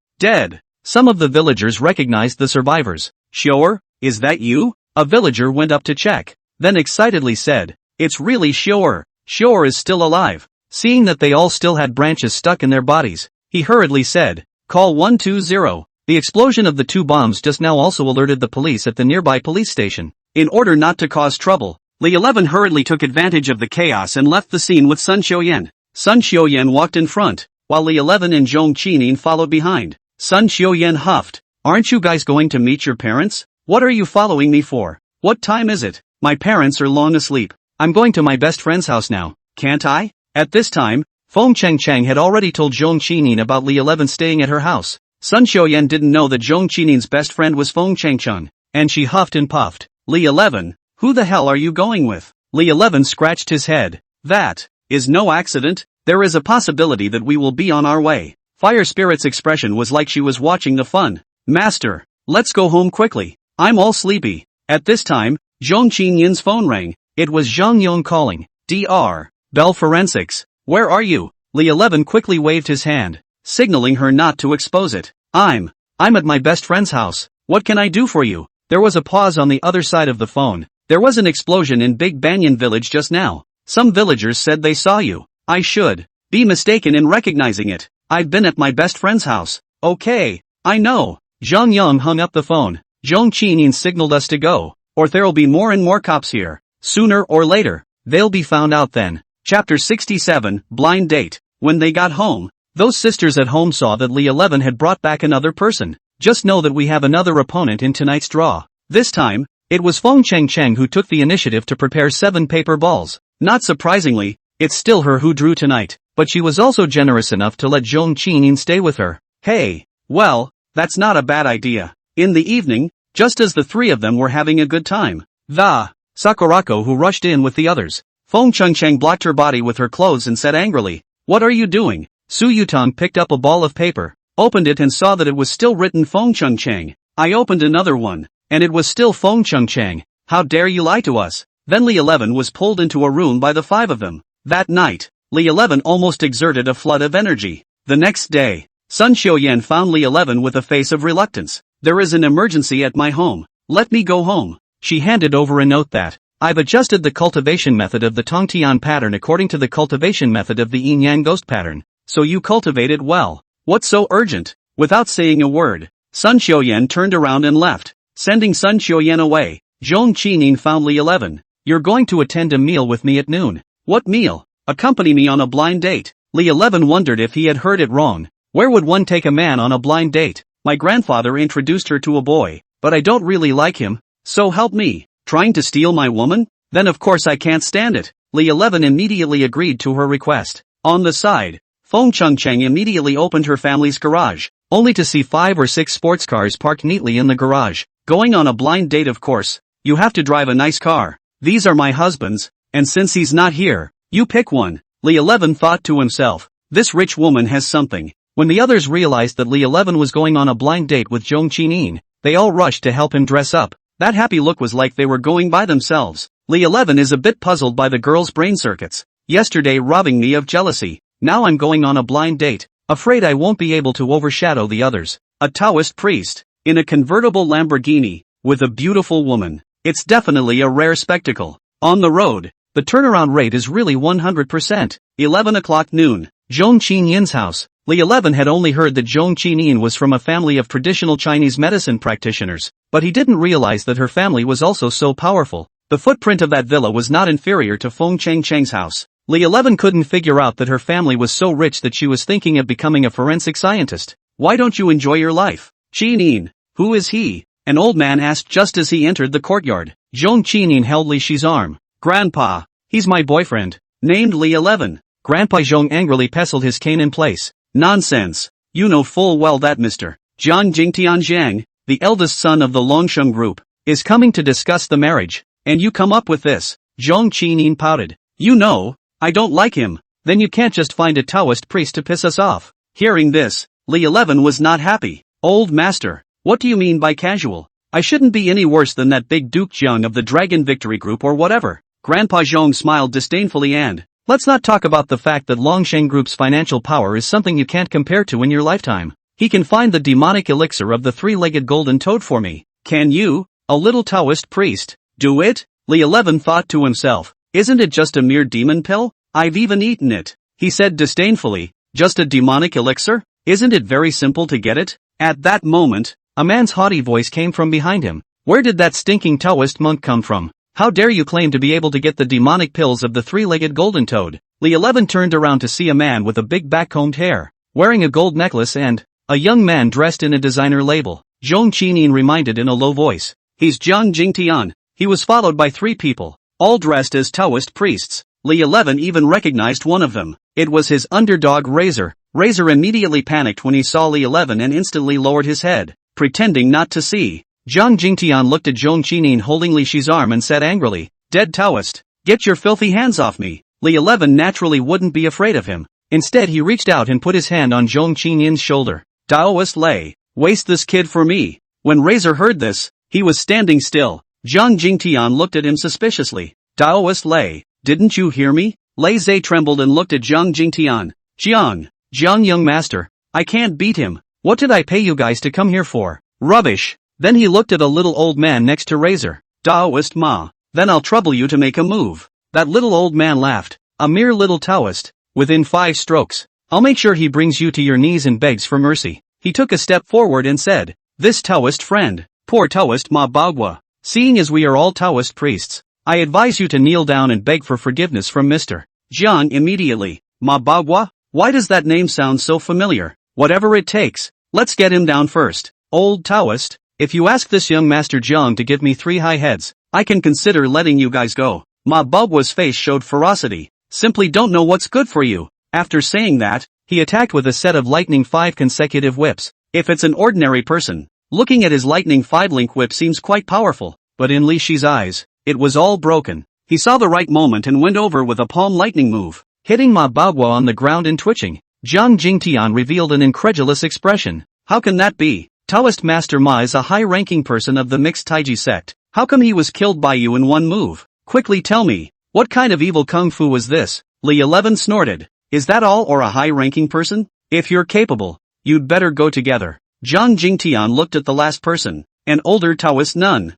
Some of the villagers recognized the survivors. Shower, is that you? A villager went up to check, then excitedly said, it's really Shower. Shower is still alive. Seeing that they all still had branches stuck in their bodies, he hurriedly said, call 120. The explosion of the two bombs just now also alerted the police at the nearby police station. In order not to cause trouble, Li 11 hurriedly took advantage of the chaos and left the scene with Sun Xiuyan. Sun Xiuyan walked in front, while Li 11 and Zhong Qinin followed behind. Sun Xiuyan huffed, aren't you guys going to meet your parents? What are you following me for? What time is it? My parents are long asleep. I'm going to my best friend's house now. can't I? At this time, Feng Chang had already told Zhong Qinin about Li 11 staying at her house. Sun Xiaoyan didn't know that Zhong Qinin's best friend was Feng Chang, and she huffed and puffed. Li 11, who the hell are you going with? Li 11 scratched his head. That is no accident. There is a possibility that we will be on our way. Fire Spirit's expression was like she was watching the fun. Master, let's go home quickly. I'm all sleepy. At this time, Zhong Qinin's phone rang. It was Zhang Yong calling. Dr. Bell Forensics. Where are you? Li 11 quickly waved his hand, signaling her not to expose it. I'm at my best friend's house. What can I do for you? There was a pause on the other side of the phone. There was an explosion in Big Banyan Village just now. Some villagers said they saw you. I should be mistaken in recognizing it. I've been at my best friend's house. Okay, I know. Zhang Yang hung up the phone. Zhong Qinin signaled us to go, or there'll be more and more cops here. Sooner or later, they'll be found out then. Chapter 67, Blind Date. When they got home, those sisters at home saw that Li 11 had brought back another person. Just know that we have another opponent in tonight's draw. This time, it was Feng Chang who took the initiative to prepare 7 paper balls. Not surprisingly, it's still her who drew tonight, but she was also generous enough to let Zhong Qinin stay with her. Hey, well, that's not a bad idea. In the evening, just as the three of them were having a good time, the Sakurako who rushed in with the others. Feng Chang blocked her body with her clothes and said angrily, "What are you doing?" Su Yutang picked up a ball of paper, opened it and saw that it was still written Feng Chang. I opened another one, and it was still Feng Chang. How dare you lie to us? Then Li 11 was pulled into a room by the 5 of them. That night, Li 11 almost exerted a flood of energy. The next day, Sun Xiaoyan found Li 11 with a face of reluctance. There is an emergency at my home. Let me go home. She handed over a note that, I've adjusted the cultivation method of the Tongtian pattern according to the cultivation method of the Yin-Yang ghost pattern, so you cultivate it well. What's so urgent? Without saying a word, Sun Xiaoyan turned around and left, sending Sun Xiaoyan away. Zhong Qinin found Li 11. You're going to attend a meal with me at noon. What meal? Accompany me on a blind date. Li 11 wondered if he had heard it wrong. Where would one take a man on a blind date? My grandfather introduced her to a boy, but I don't really like him, so help me. Trying to steal my woman? Then of course I can't stand it. Li 11 immediately agreed to her request. On the side, Feng Chang immediately opened her family's garage, only to see 5 or 6 sports cars parked neatly in the garage. Going on a blind date, of course, you have to drive a nice car. These are my husband's, and since he's not here, you pick one. Li 11 thought to himself, this rich woman has something. When the others realized that Li 11 was going on a blind date with Zhong Qinin, they all rushed to help him dress up. That happy look was like they were going by themselves. Li 11 is a bit puzzled by the girl's brain circuits. Yesterday robbing me of jealousy. Now I'm going on a blind date. Afraid I won't be able to overshadow the others. A Taoist priest, in a convertible Lamborghini, with a beautiful woman. It's definitely a rare spectacle. On the road, the turnaround rate is really 100%. 11 o'clock noon. Zhong Qinin's house. Li 11 had only heard that Zhong Qinin was from a family of traditional Chinese medicine practitioners, but he didn't realize that her family was also so powerful. The footprint of that villa was not inferior to Feng Chang's house. Li 11 couldn't figure out that her family was so rich that she was thinking of becoming a forensic scientist. Why don't you enjoy your life? Qinin, who is he? An old man asked just as he entered the courtyard. Zhong Qinin held Li Shi's arm. Grandpa, he's my boyfriend, named Li 11. Grandpa Zhong angrily pestled his cane in place. Nonsense. You know full well that Mr. Jiang Jingtianjiang, the eldest son of the Longsheng group, is coming to discuss the marriage, and you come up with this. Zhong Qinin pouted. You know, I don't like him. Then you can't just find a Taoist priest to piss us off. Hearing this, Li 11 was not happy. Old master, what do you mean by casual? I shouldn't be any worse than that big Duke Jiang of the Dragon Victory Group or whatever. Grandpa Zhong smiled disdainfully and, let's not talk about the fact that Longsheng Group's financial power is something you can't compare to in your lifetime. He can find the demonic elixir of the 3-legged golden toad for me. Can you, a little Taoist priest, do it? Li 11 thought to himself. Isn't it just a mere demon pill? I've even eaten it. He said disdainfully, just a demonic elixir? Isn't it very simple to get it? At that moment, a man's haughty voice came from behind him. Where did that stinking Taoist monk come from? How dare you claim to be able to get the demonic pills of the 3-legged golden toad? Li 11 turned around to see a man with a big back-combed hair, wearing a gold necklace and a young man dressed in a designer label. Zhong Qinin reminded in a low voice. He's Jiang Jingtian. He was followed by 3 people, all dressed as Taoist priests. Li 11 even recognized one of them. It was his underdog Razor. Razor immediately panicked when he saw Li 11 and instantly lowered his head, pretending not to see. Zhang Jingtian looked at Zhong Qinin holding Li Shi's arm and said angrily, "Dead Taoist, get your filthy hands off me." Li 11 naturally wouldn't be afraid of him. Instead he reached out and put his hand on Zhong Qinin's shoulder. "Taoist Lei, waste this kid for me." When Razor heard this, he was standing still. Zhang Jingtian looked at him suspiciously. "Taoist Lei, didn't you hear me?" Lei Zhe trembled and looked at Zhang Jingtian. "Jiang, young master, I can't beat him. What did I pay you guys to come here for? Rubbish." Then he looked at a little old man next to Razor. "Taoist Ma, then I'll trouble you to make a move." That little old man laughed. "A mere little Taoist, within 5 strokes. I'll make sure he brings you to your knees and begs for mercy." He took a step forward and said, "This Taoist friend, poor Taoist Ma Bagua, seeing as we are all Taoist priests, I advise you to kneel down and beg for forgiveness from Mr. Jiang immediately." "Ma Bagua? Why does that name sound so familiar?" "Whatever it takes, let's get him down first. Old Taoist, if you ask this young Master Jiang to give me 3 high heads, I can consider letting you guys go." Ma Bagua's face showed ferocity. "Simply don't know what's good for you." After saying that, he attacked with a set of lightning 5 consecutive whips. If it's an ordinary person, looking at his lightning 5-link whip seems quite powerful, but in Li Shi's eyes, it was all broken. He saw the right moment and went over with a palm lightning move, hitting Ma Bagua on the ground and twitching. Zhang Jingtian revealed an incredulous expression. "How can that be? Taoist Master Ma is a high-ranking person of the mixed Taiji sect. How come he was killed by you in one move? Quickly tell me, what kind of evil kung fu was this?" Li 11 snorted. "Is that all, or a high-ranking person? If you're capable, you'd better go together." Zhang Jingtian looked at the last person, an older Taoist nun.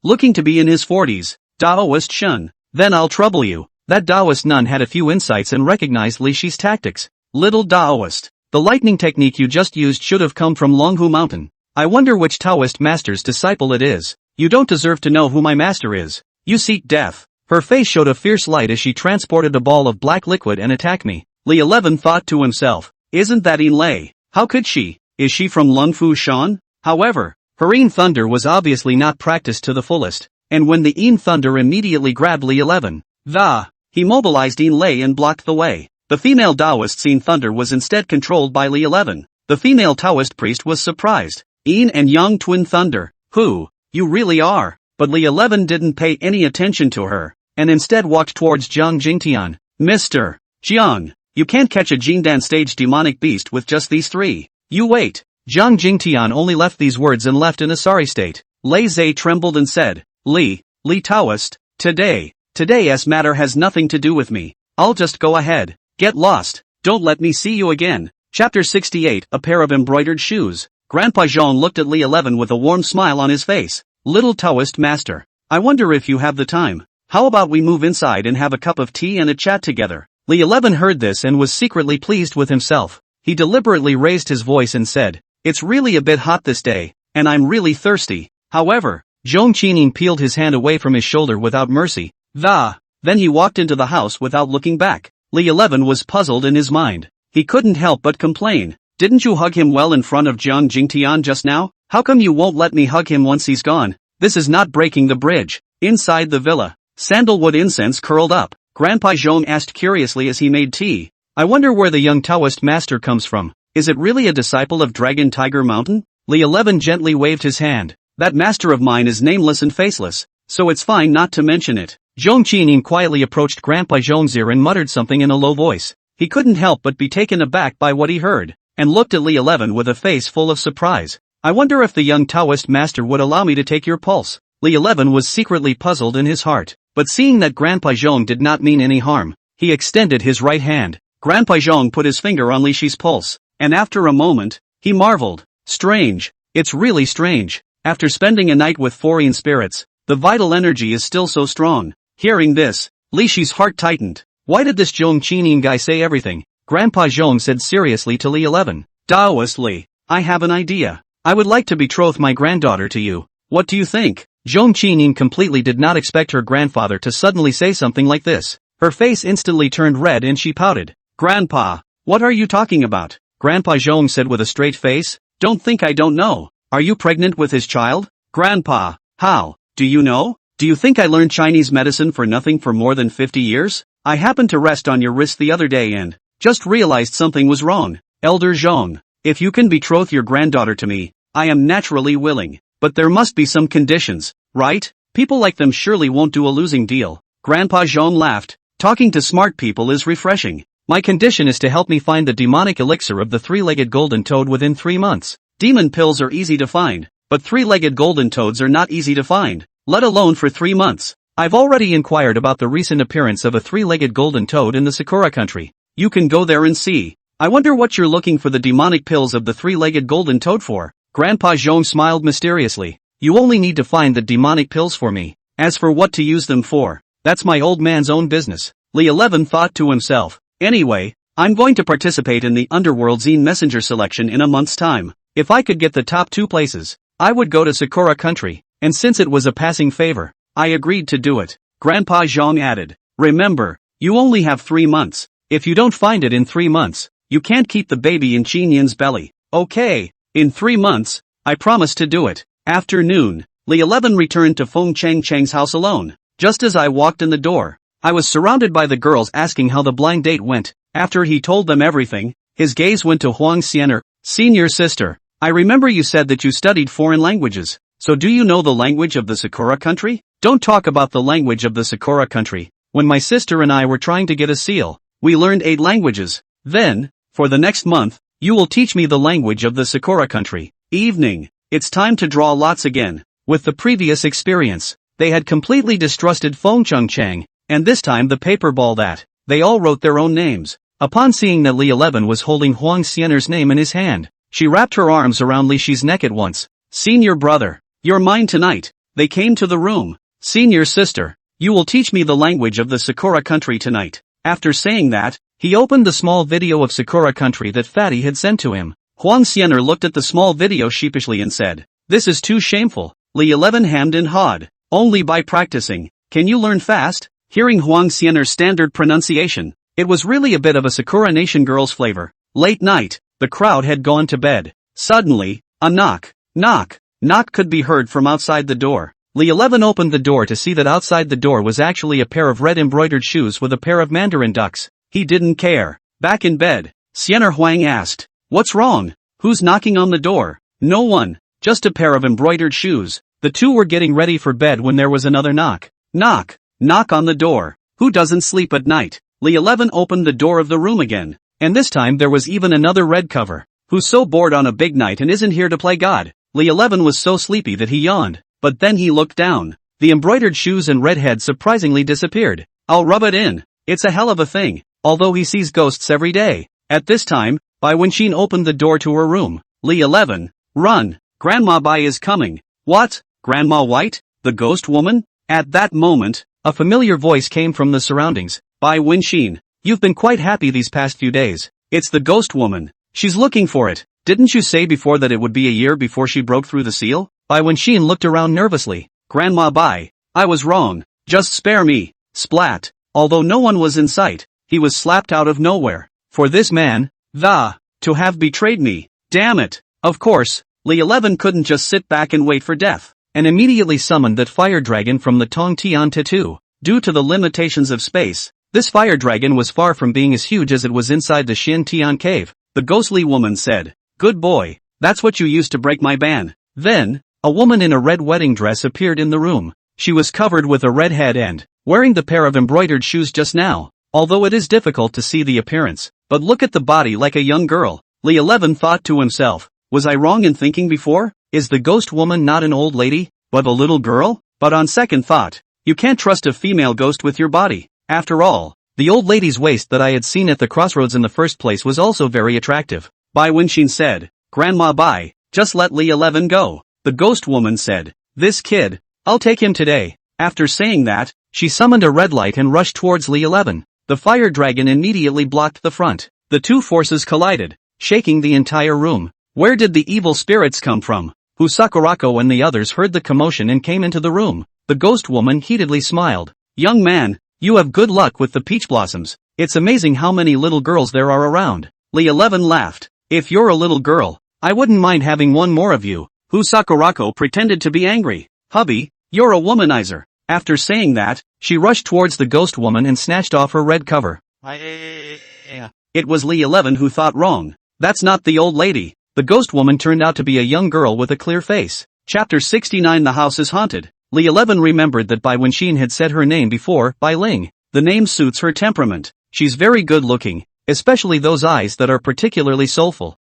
Looking to be in his 40s, Taoist Chun. "Then I'll trouble you." That Taoist nun had a few insights and recognized Li Shi's tactics. "Little Taoist, the lightning technique you just used should have come from Luohua Mountain. I wonder which Taoist master's disciple it is. You don't deserve to know who my master is. You seek death." Her face showed a fierce light as she transported a ball of black liquid and attacked me. Li 11 thought to himself, "Isn't that Yin Lei? How could she? Is she from Lungfu Shan?" However, her Yin Thunder was obviously not practiced to the fullest, and when the Yin Thunder immediately grabbed Li 11, he mobilized Yin Lei and blocked the way. The female Taoist's Yin Thunder was instead controlled by Li 11. The female Taoist priest was surprised. "Yin and Yang Twin Thunder, who, you really are?" But Li 11 didn't pay any attention to her, and instead walked towards Zhang Jingtian. "Mr. Jiang, you can't catch a Jingdan stage demonic beast with just these 3. You wait." Zhang Jingtian only left these words and left in a sorry state. Lei Zhe trembled and said, Li Taoist, today's matter has nothing to do with me. I'll just go ahead. Get lost. Don't let me see you again." Chapter 68, A Pair of Embroidered Shoes. Grandpa Zhong looked at Li 11 with a warm smile on his face. "Little Taoist master, I wonder if you have the time. How about we move inside and have a cup of tea and a chat together?" Li 11 heard this and was secretly pleased with himself. He deliberately raised his voice and said, "It's really a bit hot this day, and I'm really thirsty." However, Zhong Qining peeled his hand away from his shoulder without mercy. Then he walked into the house without looking back. Li 11 was puzzled in his mind. He couldn't help but complain. "Didn't you hug him well in front of Zhang Jingtian just now? How come you won't let me hug him once he's gone? This is not breaking the bridge." Inside the villa, sandalwood incense curled up. Grandpa Zhong asked curiously as he made tea, "I wonder where the young Taoist master comes from. Is it really a disciple of Dragon Tiger Mountain?" Li 11 gently waved his hand. "That master of mine is nameless and faceless, so it's fine not to mention it." Zhong Qining quietly approached Grandpa Zhong's ear and muttered something in a low voice. He couldn't help but be taken aback by what he heard, and looked at Li 11 with a face full of surprise. "I wonder if the young Taoist master would allow me to take your pulse." Li 11 was secretly puzzled in his heart, but seeing that Grandpa Zhong did not mean any harm, he extended his right hand. Grandpa Zhong put his finger on Li Shi's pulse, and after a moment, he marveled. "Strange. It's really strange. After spending a night with foreign spirits, the vital energy is still so strong." Hearing this, Li Shi's heart tightened. Why did this Zhong Qining guy say everything? Grandpa Zhong said seriously to Li 11. "Taoist Li, I have an idea. I would like to betroth my granddaughter to you. What do you think?" Zhong Qining completely did not expect her grandfather to suddenly say something like this. Her face instantly turned red and she pouted. "Grandpa, what are you talking about?" Grandpa Zhong said with a straight face. "Don't think I don't know. Are you pregnant with his child?" "Grandpa, how do you know?" Do you think I learned Chinese medicine for nothing for more than 50 years? I happened to rest on your wrist the other day and just realized something was wrong. Elder Zhong, if you can betroth your granddaughter to me, I am naturally willing. But there must be some conditions, right? People like them surely won't do a losing deal. Grandpa Zhong laughed. Talking to smart people is refreshing. My condition is to help me find the demonic elixir of the three-legged golden toad within 3 months. Demon pills are easy to find, but three-legged golden toads are not easy to find, let alone for 3 months. I've already inquired about the recent appearance of a three-legged golden toad in the Sakura country. You can go there and see. I wonder what you're looking for the demonic pills of the three-legged golden toad for. Grandpa Zhong smiled mysteriously. You only need to find the demonic pills for me. As for what to use them for, that's my old man's own business. Li 11 thought to himself. Anyway, I'm going to participate in the Underworld Zine Messenger selection in a month's time. If I could get the top 2 places, I would go to Sakura country, and since it was a passing favor, I agreed to do it. Grandpa Zhong added, remember, you only have 3 months. If you don't find it in 3 months, you can't keep the baby in Qinyan's belly. Okay, in 3 months, I promise to do it. After noon, Li 11 returned to Feng Chang's house alone. Just as I walked in the door, I was surrounded by the girls asking how the blind date went. After he told them everything, his gaze went to Huang Xianer, senior sister. I remember you said that you studied foreign languages. So do you know the language of the Sakura country? Don't talk about the language of the Sakura country. When my sister and I were trying to get a seal, we learned 8 languages. Then, for the next month, you will teach me the language of the Sakura country. Evening. It's time to draw lots again. With the previous experience, they had completely distrusted Feng Chang, and this time the paper ball that, they all wrote their own names. Upon seeing that Li 11 was holding Huang Xianer's name in his hand, she wrapped her arms around Li Shi's neck at once. Senior brother, you're mine tonight. They came to the room. Senior sister, you will teach me the language of the Sakura country tonight. After saying that, he opened the small video of Sakura country that Fatty had sent to him. Huang Xianer looked at the small video sheepishly and said, this is too shameful. Li 11 hammed and hawed. Only by practicing. Can you learn fast? Hearing Huang Xianer's standard pronunciation, it was really a bit of a Sakura Nation girl's flavor. Late night, the crowd had gone to bed. Suddenly, a knock could be heard from outside the door. Li 11 opened the door to see that outside the door was actually a pair of red embroidered shoes with a pair of mandarin ducks. He didn't care. Back in bed, Xianer Huang asked, what's wrong? Who's knocking on the door? No one, just a pair of embroidered shoes. The two were getting ready for bed when there was another knock. Knock on the door. Who doesn't sleep at night? Li 11 opened the door of the room again, and this time there was even another red cover. Who's so bored on a big night and isn't here to play God? Li 11 was so sleepy that he yawned, but then he looked down. The embroidered shoes and red head surprisingly disappeared. I'll rub it in. It's a hell of a thing, although he sees ghosts every day. At this time, Bai Wenxin opened the door to her room. Li 11, run, Grandma Bai is coming. What? Grandma White? The ghost woman? At that moment, a familiar voice came from the surroundings. Bai Wenxin, you've been quite happy these past few days. It's the ghost woman. She's looking for it. Didn't you say before that it would be a year before she broke through the seal? Bai Wenxin looked around nervously. Grandma Bai, I was wrong. Just spare me. Splat. Although no one was in sight, he was slapped out of nowhere. For this man, to have betrayed me. Damn it. Of course, Li 11 couldn't just sit back and wait for death, and immediately summoned that fire dragon from the Tong Tian tattoo. Due to the limitations of space, this fire dragon was far from being as huge as it was inside the Xin Tian cave. The ghostly woman said, good boy, that's what you used to break my ban. Then, a woman in a red wedding dress appeared in the room. She was covered with a red head and wearing the pair of embroidered shoes just now, although it is difficult to see the appearance. But look at the body like a young girl. Li 11 thought to himself, was I wrong in thinking before? Is the ghost woman not an old lady, but a little girl? But on second thought, you can't trust a female ghost with your body. After all, the old lady's waist that I had seen at the crossroads in the first place was also very attractive. Bai Wenxin said, Grandma Bai, just let Li 11 go. The ghost woman said, this kid, I'll take him today. After saying that, she summoned a red light and rushed towards Li 11. The fire dragon immediately blocked the front. The two forces collided, shaking the entire room. Where did the evil spirits come from? Sakurako and the others heard the commotion and came into the room. The ghost woman heatedly smiled. Young man, you have good luck with the peach blossoms. It's amazing how many little girls there are around. Li 11 laughed. If you're a little girl, I wouldn't mind having one more of you. Sakurako pretended to be angry. Hubby, you're a womanizer. After saying that, she rushed towards the ghost woman and snatched off her red cover. It was Li 11 who thought wrong. That's not the old lady. The ghost woman turned out to be a young girl with a clear face. Chapter 69. The house is haunted. Li 11 remembered that Bai Wenxin had said her name before, Bai Ling. The name suits her temperament. She's very good looking, especially those eyes that are particularly soulful.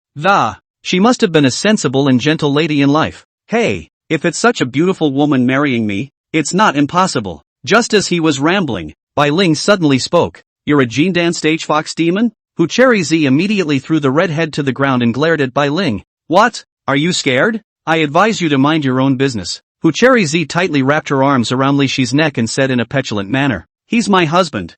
She must have been a sensible and gentle lady in life. Hey, if it's such a beautiful woman marrying me, it's not impossible. Just as he was rambling, Bai Ling suddenly spoke. You're a Jindan stage fox demon? Hu Cherry Z immediately threw the red head to the ground and glared at Bai Ling. What? Are you scared? I advise you to mind your own business. Hu Cherry Z tightly wrapped her arms around Li Shi's neck and said in a petulant manner. He's my husband.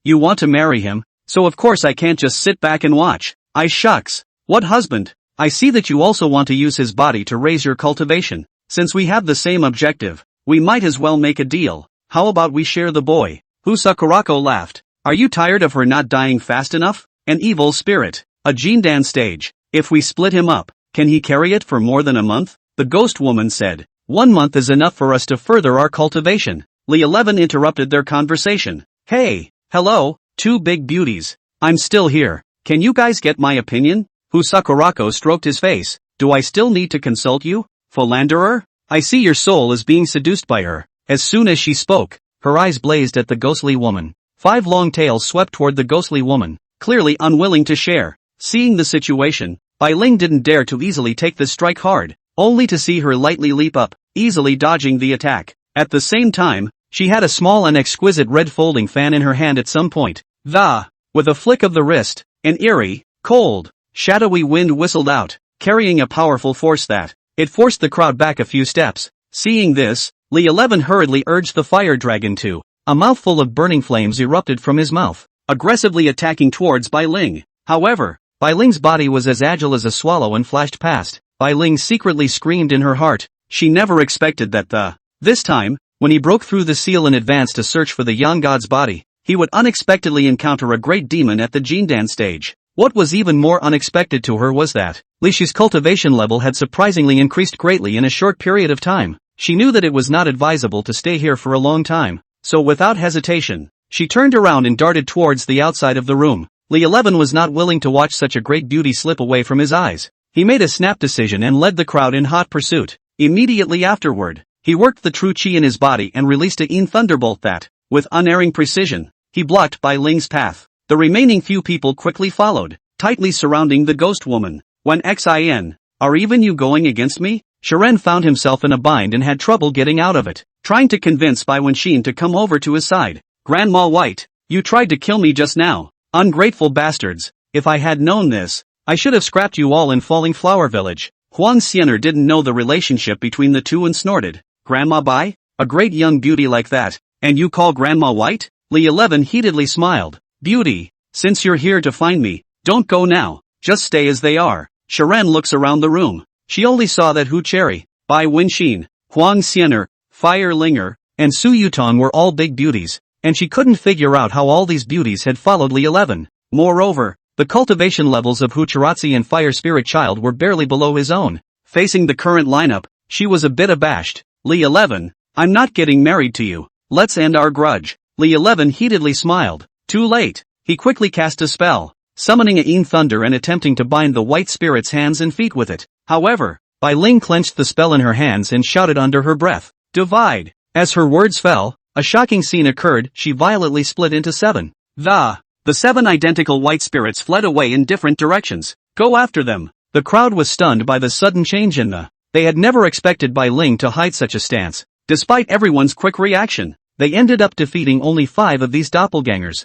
You want to marry him, so of course I can't just sit back and watch. Shucks. What husband? I see that you also want to use his body to raise your cultivation. Since we have the same objective, we might as well make a deal. How about we share the boy? Hu Sakurako laughed. Are you tired of her not dying fast enough? An evil spirit. A Jindan stage. If we split him up, can he carry it for more than a month? The ghost woman said. 1 month is enough for us to further our cultivation. Li 11 interrupted their conversation. Hey, hello, two big beauties. I'm still here. Can you guys get my opinion? Hu Sakurako stroked his face. Do I still need to consult you? Philanderer? I see your soul is being seduced by her. As soon as she spoke, her eyes blazed at the ghostly woman. 5 long tails swept toward the ghostly woman, clearly unwilling to share. Seeing the situation, Bai Ling didn't dare to easily take the strike hard, only to see her lightly leap up, easily dodging the attack. At the same time, she had a small and exquisite red folding fan in her hand at some point. With a flick of the wrist, an eerie, cold, shadowy wind whistled out, carrying a powerful force that it forced the crowd back a few steps. Seeing this, Li 11 hurriedly urged the fire dragon to. A mouthful of burning flames erupted from his mouth, aggressively attacking towards Bai Ling. However, Bai Ling's body was as agile as a swallow and flashed past. Bai Ling secretly screamed in her heart. She never expected that this time, when he broke through the seal in advance to search for the young god's body, he would unexpectedly encounter a great demon at the Jindan stage. What was even more unexpected to her was that Li Shi's cultivation level had surprisingly increased greatly in a short period of time. She knew that it was not advisable to stay here for a long time, so without hesitation, she turned around and darted towards the outside of the room. Li 11 was not willing to watch such a great beauty slip away from his eyes. He made a snap decision and led the crowd in hot pursuit. Immediately afterward, he worked the true chi in his body and released a Yin thunderbolt that, with unerring precision, he blocked Bai Ling's path. The remaining few people quickly followed, tightly surrounding the ghost woman. When Xin, are even you going against me? Shiren found himself in a bind and had trouble getting out of it, trying to convince Bai Wenxin to come over to his side. Grandma White, you tried to kill me just now. Ungrateful bastards. If I had known this, I should have scrapped you all in Falling Flower Village. Huang Xianer didn't know the relationship between the two and snorted. Grandma Bai? A great young beauty like that, and you call Grandma White? Li 11 heatedly smiled. Beauty, since you're here to find me, don't go now, just stay as they are. Shiren looks around the room. She only saw that Hu Cherry, Bai Wenxin, Huang Xianer, Fire Linger, and Su Yutang were all big beauties, and she couldn't figure out how all these beauties had followed Li 11. Moreover, the cultivation levels of Hu Chiratzi and Fire Spirit Child were barely below his own. Facing the current lineup, she was a bit abashed. Li 11, I'm not getting married to you. Let's end our grudge. Li 11 heatedly smiled. Too late. He quickly cast a spell, summoning a Yin thunder and attempting to bind the white spirit's hands and feet with it. However, Bai Ling clenched the spell in her hands and shouted under her breath, divide. As her words fell, a shocking scene occurred. She violently split into 7. The 7 identical white spirits fled away in different directions. Go after them. The crowd was stunned by the sudden change in they had never expected Bai Ling to hide such a stance. Despite everyone's quick reaction, they ended up defeating only 5 of these doppelgangers.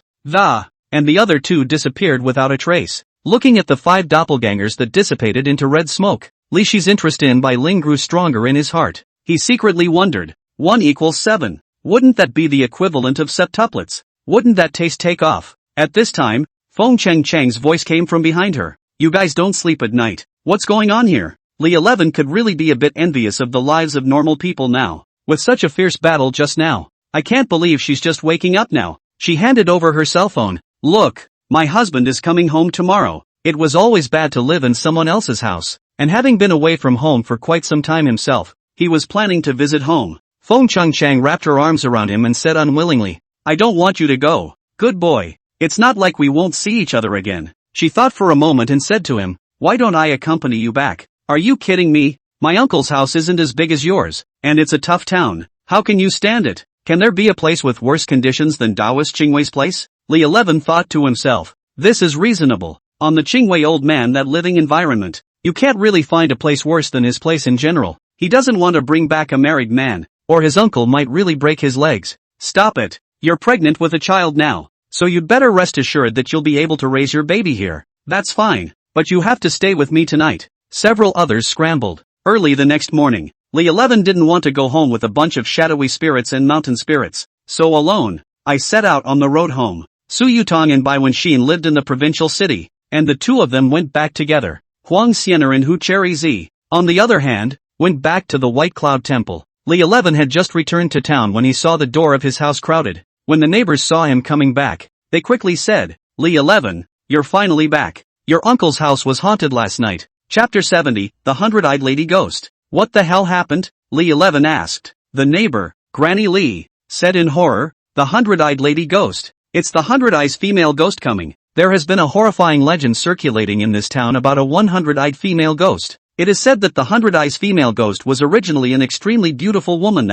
And the other 2 disappeared without a trace. Looking at the 5 doppelgangers that dissipated into red smoke, Li Shi's interest in Bai Ling grew stronger in his heart. He secretly wondered, 1 equals 7. Wouldn't that be the equivalent of septuplets? Wouldn't that take off? At this time, Feng Chang's voice came from behind her. You guys don't sleep at night. What's going on here? Li 11 could really be a bit envious of the lives of normal people now. With such a fierce battle just now. I can't believe she's just waking up now. She handed over her cell phone. Look, my husband is coming home tomorrow. It was always bad to live in someone else's house, and having been away from home for quite some time himself, he was planning to visit home. Feng Chang wrapped her arms around him and said unwillingly, I don't want you to go. Good boy. It's not like we won't see each other again. She thought for a moment and said to him, why don't I accompany you back? Are you kidding me? My uncle's house isn't as big as yours, and it's a tough town. How can you stand it? Can there be a place with worse conditions than Taoist Qingwei's place? Li 11 thought to himself. This is reasonable. On the Qingwei old man that living environment, you can't really find a place worse than his place in general. He doesn't want to bring back a married man, or his uncle might really break his legs. Stop it. You're pregnant with a child now, so you'd better rest assured that you'll be able to raise your baby here. That's fine, but you have to stay with me tonight. Several others scrambled. Early the next morning, Li 11 didn't want to go home with a bunch of shadowy spirits and mountain spirits, so alone, I set out on the road home. Su Yutang and Bai Wenxin lived in the provincial city, and the two of them went back together. Huang Xianer and Hu Cherry Zi, on the other hand, went back to the White Cloud Temple. Li 11 had just returned to town when he saw the door of his house crowded. When the neighbors saw him coming back, they quickly said, Li 11, you're finally back. Your uncle's house was haunted last night. Chapter 70, The Hundred-Eyed Lady Ghost. What the hell happened? Li 11 asked. The neighbor, Granny Li, said in horror, the Hundred-Eyed Lady Ghost. It's the Hundred Eyes female ghost coming. There has been a horrifying legend circulating in this town about a 100-eyed female ghost. It is said that the Hundred Eyes female ghost was originally an extremely beautiful woman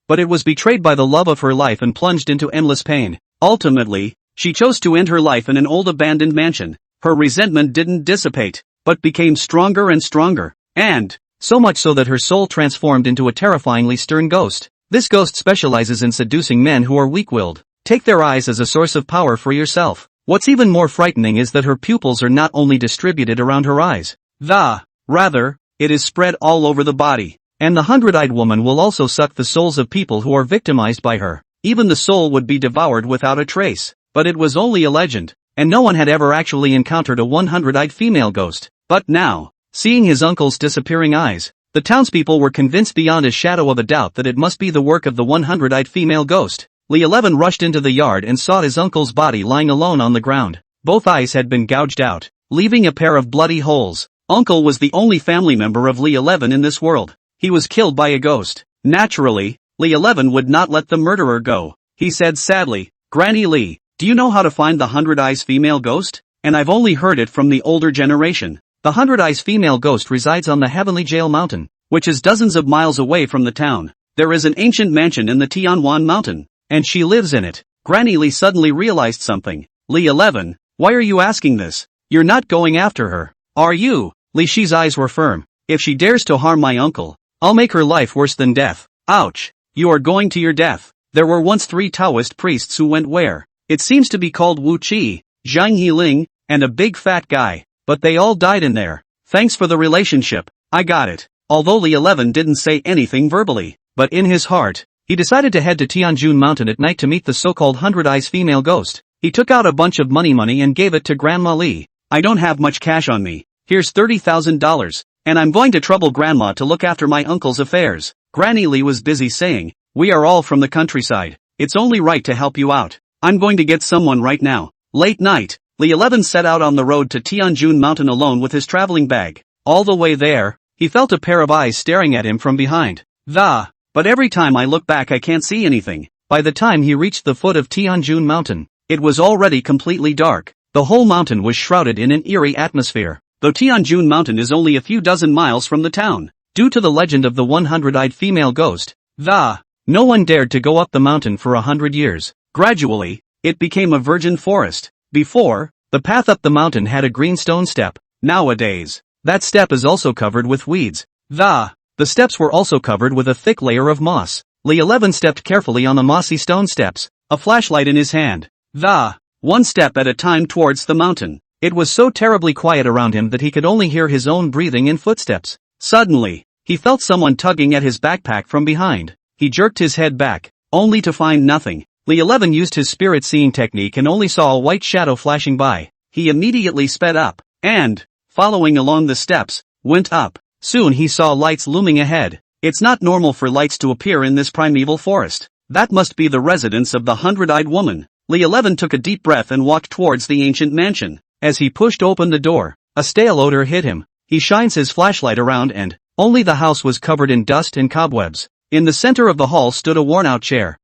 but it was betrayed by the love of her life and plunged into endless pain. Ultimately, she chose to end her life in an old abandoned mansion. Her resentment didn't dissipate, but became stronger and stronger, and so much so that her soul transformed into a terrifyingly stern ghost. This ghost specializes in seducing men who are weak-willed. Take their eyes as a source of power for yourself. What's even more frightening is that her pupils are not only distributed around her eyes. Rather, it is spread all over the body. And the hundred-eyed woman will also suck the souls of people who are victimized by her. Even the soul would be devoured without a trace. But it was only a legend, and no one had ever actually encountered a 100-eyed female ghost. But now, seeing his uncle's disappearing eyes, the townspeople were convinced beyond a shadow of a doubt that it must be the work of the 100-eyed female ghost. Li 11 rushed into the yard and saw his uncle's body lying alone on the ground. Both eyes had been gouged out, leaving a pair of bloody holes. Uncle was the only family member of Li 11 in this world. He was killed by a ghost. Naturally, Li 11 would not let the murderer go. He said sadly, Granny Li, do you know how to find the Hundred Eyes female ghost? And I've only heard it from the older generation. The Hundred Eyes female ghost resides on the Heavenly Jail Mountain, which is dozens of miles away from the town. There is an ancient mansion in the Tianwan Mountain, and she lives in it. Granny Li suddenly realized something. Li 11, why are you asking this? You're not going after her, are you? Li Shi's eyes were firm. If she dares to harm my uncle, I'll make her life worse than death. Ouch. You are going to your death. There were once 3 Taoist priests who went where? It seems to be called Wu Qi, Zhang Yiling, and a big fat guy. But they all died in there. Thanks for the relationship. I got it. Although Li 11 didn't say anything verbally, but in his heart, he decided to head to Tianjun Mountain at night to meet the so-called Hundred Eyes female ghost. He took out a bunch of money and gave it to Grandma Li. I don't have much cash on me. Here's $30,000. And I'm going to trouble Grandma to look after my uncle's affairs. Granny Li was busy saying, we are all from the countryside. It's only right to help you out. I'm going to get someone right now. Late night, Li 11 set out on the road to Tianjun Mountain alone with his traveling bag. All the way there, he felt a pair of eyes staring at him from behind. But every time I look back I can't see anything. By the time he reached the foot of Tianjun Mountain, it was already completely dark. The whole mountain was shrouded in an eerie atmosphere. Though Tianjun Mountain is only a few dozen miles from the town, due to the legend of the 100-eyed female ghost, no one dared to go up the mountain for 100 years. Gradually, it became a virgin forest. Before, the path up the mountain had a green stone step. Nowadays, that step is also covered with weeds. The steps were also covered with a thick layer of moss. Li 11 stepped carefully on the mossy stone steps, a flashlight in his hand. One step at a time towards the mountain. It was so terribly quiet around him that he could only hear his own breathing and footsteps. Suddenly, he felt someone tugging at his backpack from behind. He jerked his head back, only to find nothing. Li 11 used his spirit-seeing technique and only saw a white shadow flashing by. He immediately sped up, and, following along the steps, went up. Soon he saw lights looming ahead. It's not normal for lights to appear in this primeval forest. That must be the residence of the hundred-eyed woman. Li 11 took a deep breath and walked towards the ancient mansion. As he pushed open the door, a stale odor hit him. He shines his flashlight around and, only the house was covered in dust and cobwebs. In the center of the hall stood a worn-out chair.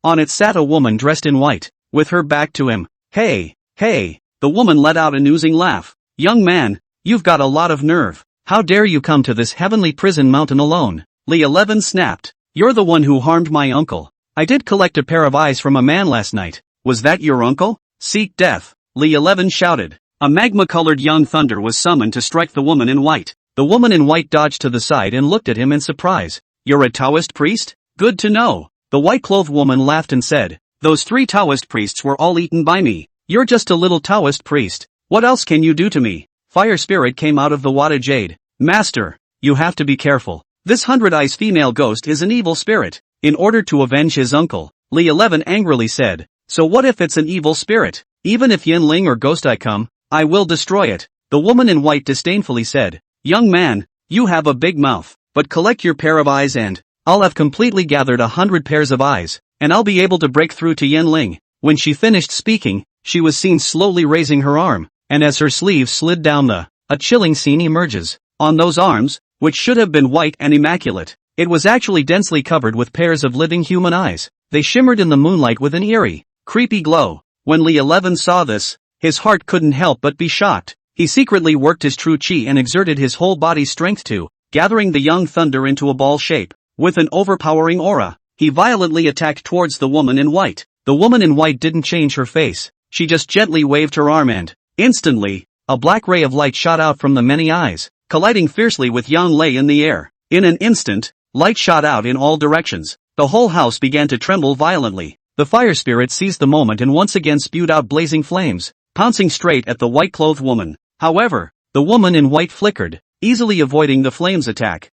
On it sat a woman dressed in white, with her back to him. Hey, hey, the woman let out an oozing laugh. Young man, you've got a lot of nerve. How dare you come to this heavenly prison mountain alone? Li 11 snapped. You're the one who harmed my uncle. I did collect a pair of eyes from a man last night. Was that your uncle? Seek death, Li 11 shouted. A magma-colored young thunder was summoned to strike the woman in white. The woman in white dodged to the side and looked at him in surprise. You're a Taoist priest? Good to know. The white-clothed woman laughed and said, those 3 Taoist priests were all eaten by me. You're just a little Taoist priest. What else can you do to me? Fire spirit came out of the Wada Jade. Master, you have to be careful. This 100 Eyes female ghost is an evil spirit. In order to avenge his uncle, Li 11 angrily said, so what if it's an evil spirit? Even if Yin-Ling or Ghost Eye come, I will destroy it. The woman in white disdainfully said, young man, you have a big mouth, but collect your pair of eyes and I'll have completely gathered 100 pairs of eyes, and I'll be able to break through to Yin-Ling. When she finished speaking, she was seen slowly raising her arm, and as her sleeve slid down a chilling scene emerges. On those arms, which should have been white and immaculate, it was actually densely covered with pairs of living human eyes. They shimmered in the moonlight with an eerie, creepy glow. When Li 11 saw this, his heart couldn't help but be shocked. He secretly worked his true chi and exerted his whole body's strength to, gathering the young thunder into a ball shape. With an overpowering aura, he violently attacked towards the woman in white. The woman in white didn't change her face. She just gently waved her arm and, instantly, a black ray of light shot out from the many eyes, colliding fiercely with Yang Lei in the air. In an instant, light shot out in all directions. The whole house began to tremble violently. The fire spirit seized the moment and once again spewed out blazing flames, pouncing straight at the white-clothed woman. However, the woman in white flickered, easily avoiding the flames attack.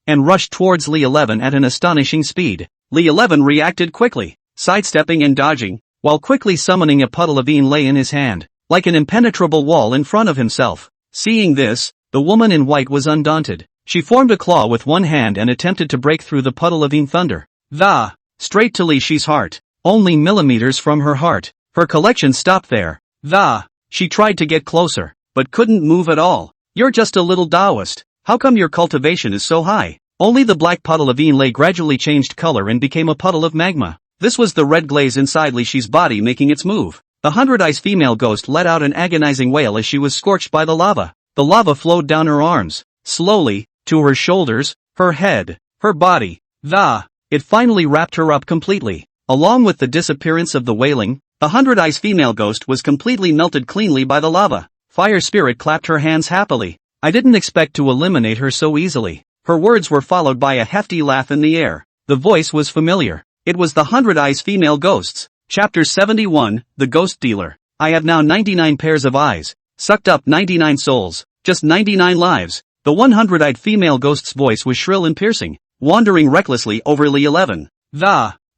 And rushed towards Li 11 at an astonishing speed. Li 11 reacted quickly, sidestepping and dodging, while quickly summoning a puddle of Yin Lei in his hand, like an impenetrable wall in front of himself. Seeing this, the woman in white was undaunted. She formed a claw with one hand and attempted to break through the puddle of Yin thunder. Straight to Li Shi's heart, only millimeters from her heart. Her collection stopped there. She tried to get closer, but couldn't move at all. You're just a little Taoist. How come your cultivation is so high? Only the black puddle of Yin Lei gradually changed color and became a puddle of magma. This was the red glaze inside Li Shi's body making its move. The 100 Eyes female ghost let out an agonizing wail as she was scorched by the lava. The lava flowed down her arms, slowly, to her shoulders, her head, her body. It finally wrapped her up completely. Along with the disappearance of the wailing, the 100 Eyes female ghost was completely melted cleanly by the lava. Fire spirit clapped her hands happily. I didn't expect to eliminate her so easily. Her words were followed by a hefty laugh in the air. The voice was familiar. It was the 100 Eyes female ghosts. Chapter 71, The Ghost Dealer. I have now 99 pairs of eyes. Sucked up 99 souls. Just 99 lives. The 100-eyed female ghost's voice was shrill and piercing, wandering recklessly over Li 11.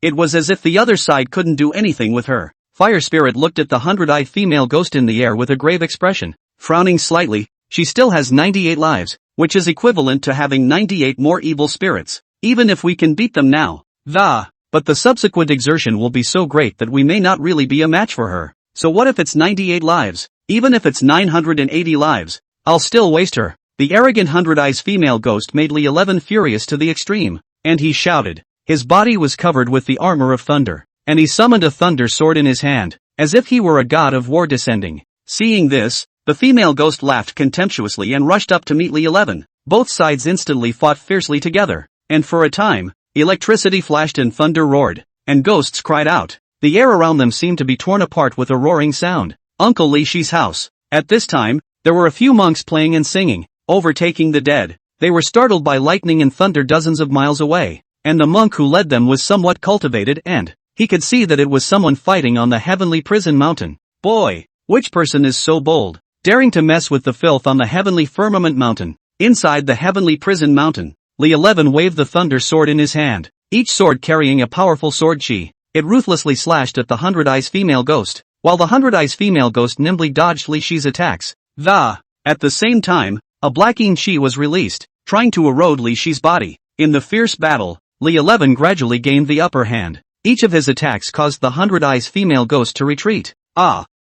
It was as if the other side couldn't do anything with her. Fire spirit looked at the 100-eyed female ghost in the air with a grave expression. Frowning slightly, she still has 98 lives, which is equivalent to having 98 more evil spirits. Even if we can beat them now. But the subsequent exertion will be so great that we may not really be a match for her. So what if it's 98 lives? Even if it's 980 lives, I'll still waste her. The arrogant 100 Eyes female ghost made Li 11 furious to the extreme, and he shouted. His body was covered with the armor of thunder, and he summoned a thunder sword in his hand, as if he were a god of war descending. Seeing this, the female ghost laughed contemptuously and rushed up to meet Li 11. Both sides instantly fought fiercely together, and for a time, electricity flashed and thunder roared, and ghosts cried out. The air around them seemed to be torn apart with a roaring sound. Uncle Li Shi's house. At this time, there were a few monks playing and singing, overtaking the dead. They were startled by lightning and thunder dozens of miles away, and the monk who led them was somewhat cultivated and, he could see that it was someone fighting on the heavenly prison mountain. Boy, which person is so bold, daring to mess with the filth on the heavenly firmament mountain? Inside the heavenly prison mountain, Li 11 waved the thunder sword in his hand, each sword carrying a powerful sword chi. It ruthlessly slashed at the 100 Eyes female ghost, while the 100 Eyes female ghost nimbly dodged Li Shi's attacks. At the same time, a black yin chi was released, trying to erode Li Shi's body. In the fierce battle, Li 11 gradually gained the upper hand. Each of his attacks caused the 100 Eyes female ghost to retreat.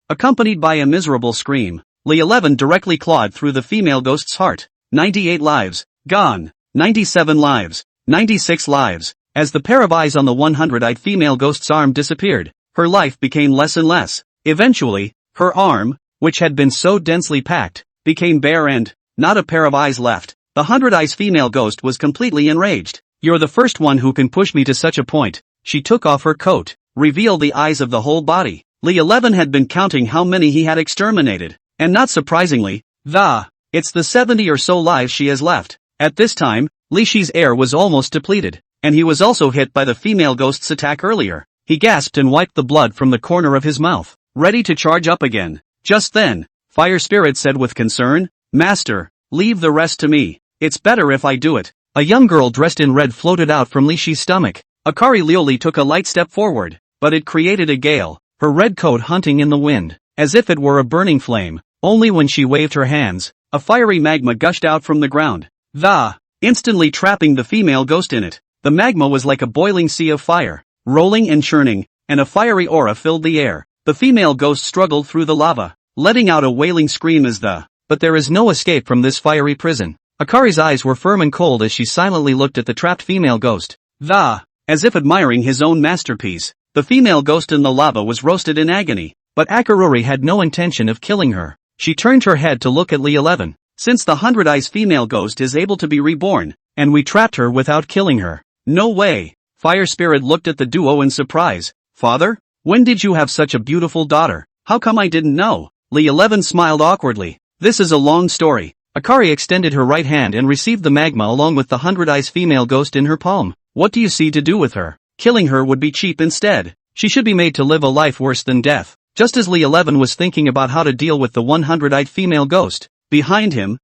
Accompanied by a miserable scream, Li 11 directly clawed through the female ghost's heart. 98 lives, gone. 97 lives, 96 lives. As the pair of eyes on the 100-eyed female ghost's arm disappeared, her life became less and less. Eventually, her arm, which had been so densely packed, became bare and, not a pair of eyes left. The 100 eyes female ghost was completely enraged. You're the first one who can push me to such a point. She took off her coat, revealed the eyes of the whole body. Li 11 had been counting how many he had exterminated, and not surprisingly, it's the 70 or so lives she has left. At this time, Li Shi's air was almost depleted, and he was also hit by the female ghost's attack earlier. He gasped and wiped the blood from the corner of his mouth, ready to charge up again. Just then, Fire Spirit said with concern, "Master, leave the rest to me. It's better if I do it." A young girl dressed in red floated out from Li Shi's stomach. Akari Lioli took a light step forward, but it created a gale, her red coat hunting in the wind, as if it were a burning flame. Only when she waved her hands, a fiery magma gushed out from the ground, instantly trapping the female ghost in it. The magma was like a boiling sea of fire, rolling and churning, and a fiery aura filled the air. The female ghost struggled through the lava, letting out a wailing scream but there is no escape from this fiery prison. Akari's eyes were firm and cold as she silently looked at the trapped female ghost. As if admiring his own masterpiece, the female ghost in the lava was roasted in agony, but Akaruri had no intention of killing her. She turned her head to look at Li 11. Since the 100 eyes female ghost is able to be reborn, and we trapped her without killing her. No way. Fire Spirit looked at the duo in surprise. Father? When did you have such a beautiful daughter? How come I didn't know? Li 11 smiled awkwardly. This is a long story. Akari extended her right hand and received the magma along with the 100 eyes female ghost in her palm. What do you see to do with her? Killing her would be cheap instead. She should be made to live a life worse than death. Just as Li 11 was thinking about how to deal with the 100-eyed female ghost, behind him,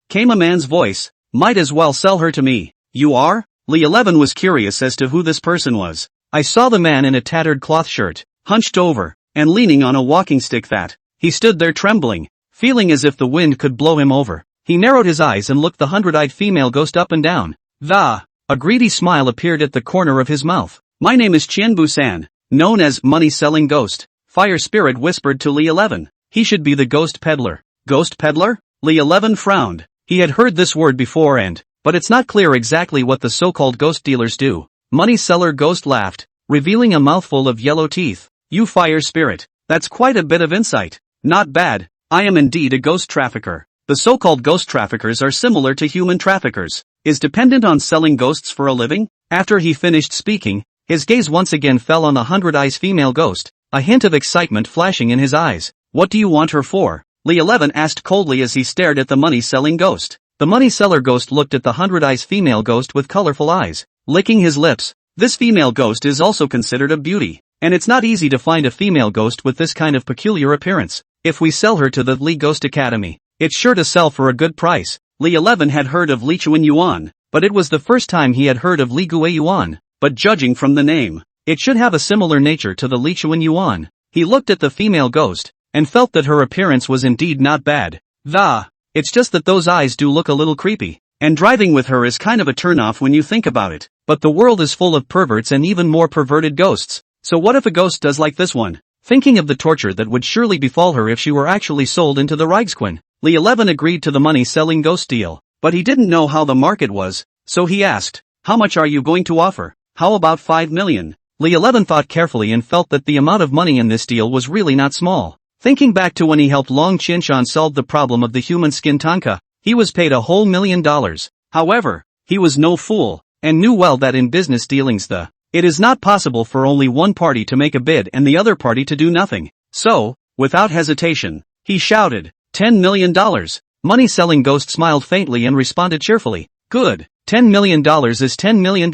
came a man's voice. Might as well sell her to me. You are? Li 11 was curious as to who this person was. I saw the man in a tattered cloth shirt, hunched over, and leaning on a walking stick he stood there trembling, feeling as if the wind could blow him over. He narrowed his eyes and looked the 100-eyed female ghost up and down. A greedy smile appeared at the corner of his mouth. My name is Qian Busan, known as Money-Selling Ghost. Fire Spirit whispered to Li 11. He should be the ghost peddler. Ghost peddler? Li 11 frowned. He had heard this word before but it's not clear exactly what the so-called ghost dealers do. Money Seller Ghost laughed, revealing a mouthful of yellow teeth. You Fire Spirit. That's quite a bit of insight. Not bad. I am indeed a ghost trafficker. The so-called ghost traffickers are similar to human traffickers. Is dependent on selling ghosts for a living? After he finished speaking, his gaze once again fell on the 100 eyes female ghost, a hint of excitement flashing in his eyes. What do you want her for? Li 11 asked coldly as he stared at the money-selling ghost. The money-seller ghost looked at the 100 eyes female ghost with colorful eyes, licking his lips. This female ghost is also considered a beauty, and it's not easy to find a female ghost with this kind of peculiar appearance. If we sell her to the Li Ghost Academy, it's sure to sell for a good price. Li 11 had heard of Li Chuan Yuan, but it was the first time he had heard of Li Gue Yuan. But judging from the name, it should have a similar nature to the Li Chuan Yuan. He looked at the female ghost, and felt that her appearance was indeed not bad. It's just that those eyes do look a little creepy, and driving with her is kind of a turnoff when you think about it. But the world is full of perverts and even more perverted ghosts. So what if a ghost does like this one? Thinking of the torture that would surely befall her if she were actually sold into the Reichsquin, Li 11 agreed to the money-selling ghost deal, but he didn't know how the market was, so he asked, how much are you going to offer? How about 5 million? Li 11 thought carefully and felt that the amount of money in this deal was really not small. Thinking back to when he helped Long Qinshan solve the problem of the human skin tanka, he was paid a whole $1 million. However, he was no fool, and knew well that in business dealings it is not possible for only one party to make a bid and the other party to do nothing. So, without hesitation, he shouted, $10 million. Money-selling ghost smiled faintly and responded cheerfully, good, $10 million is $10 million.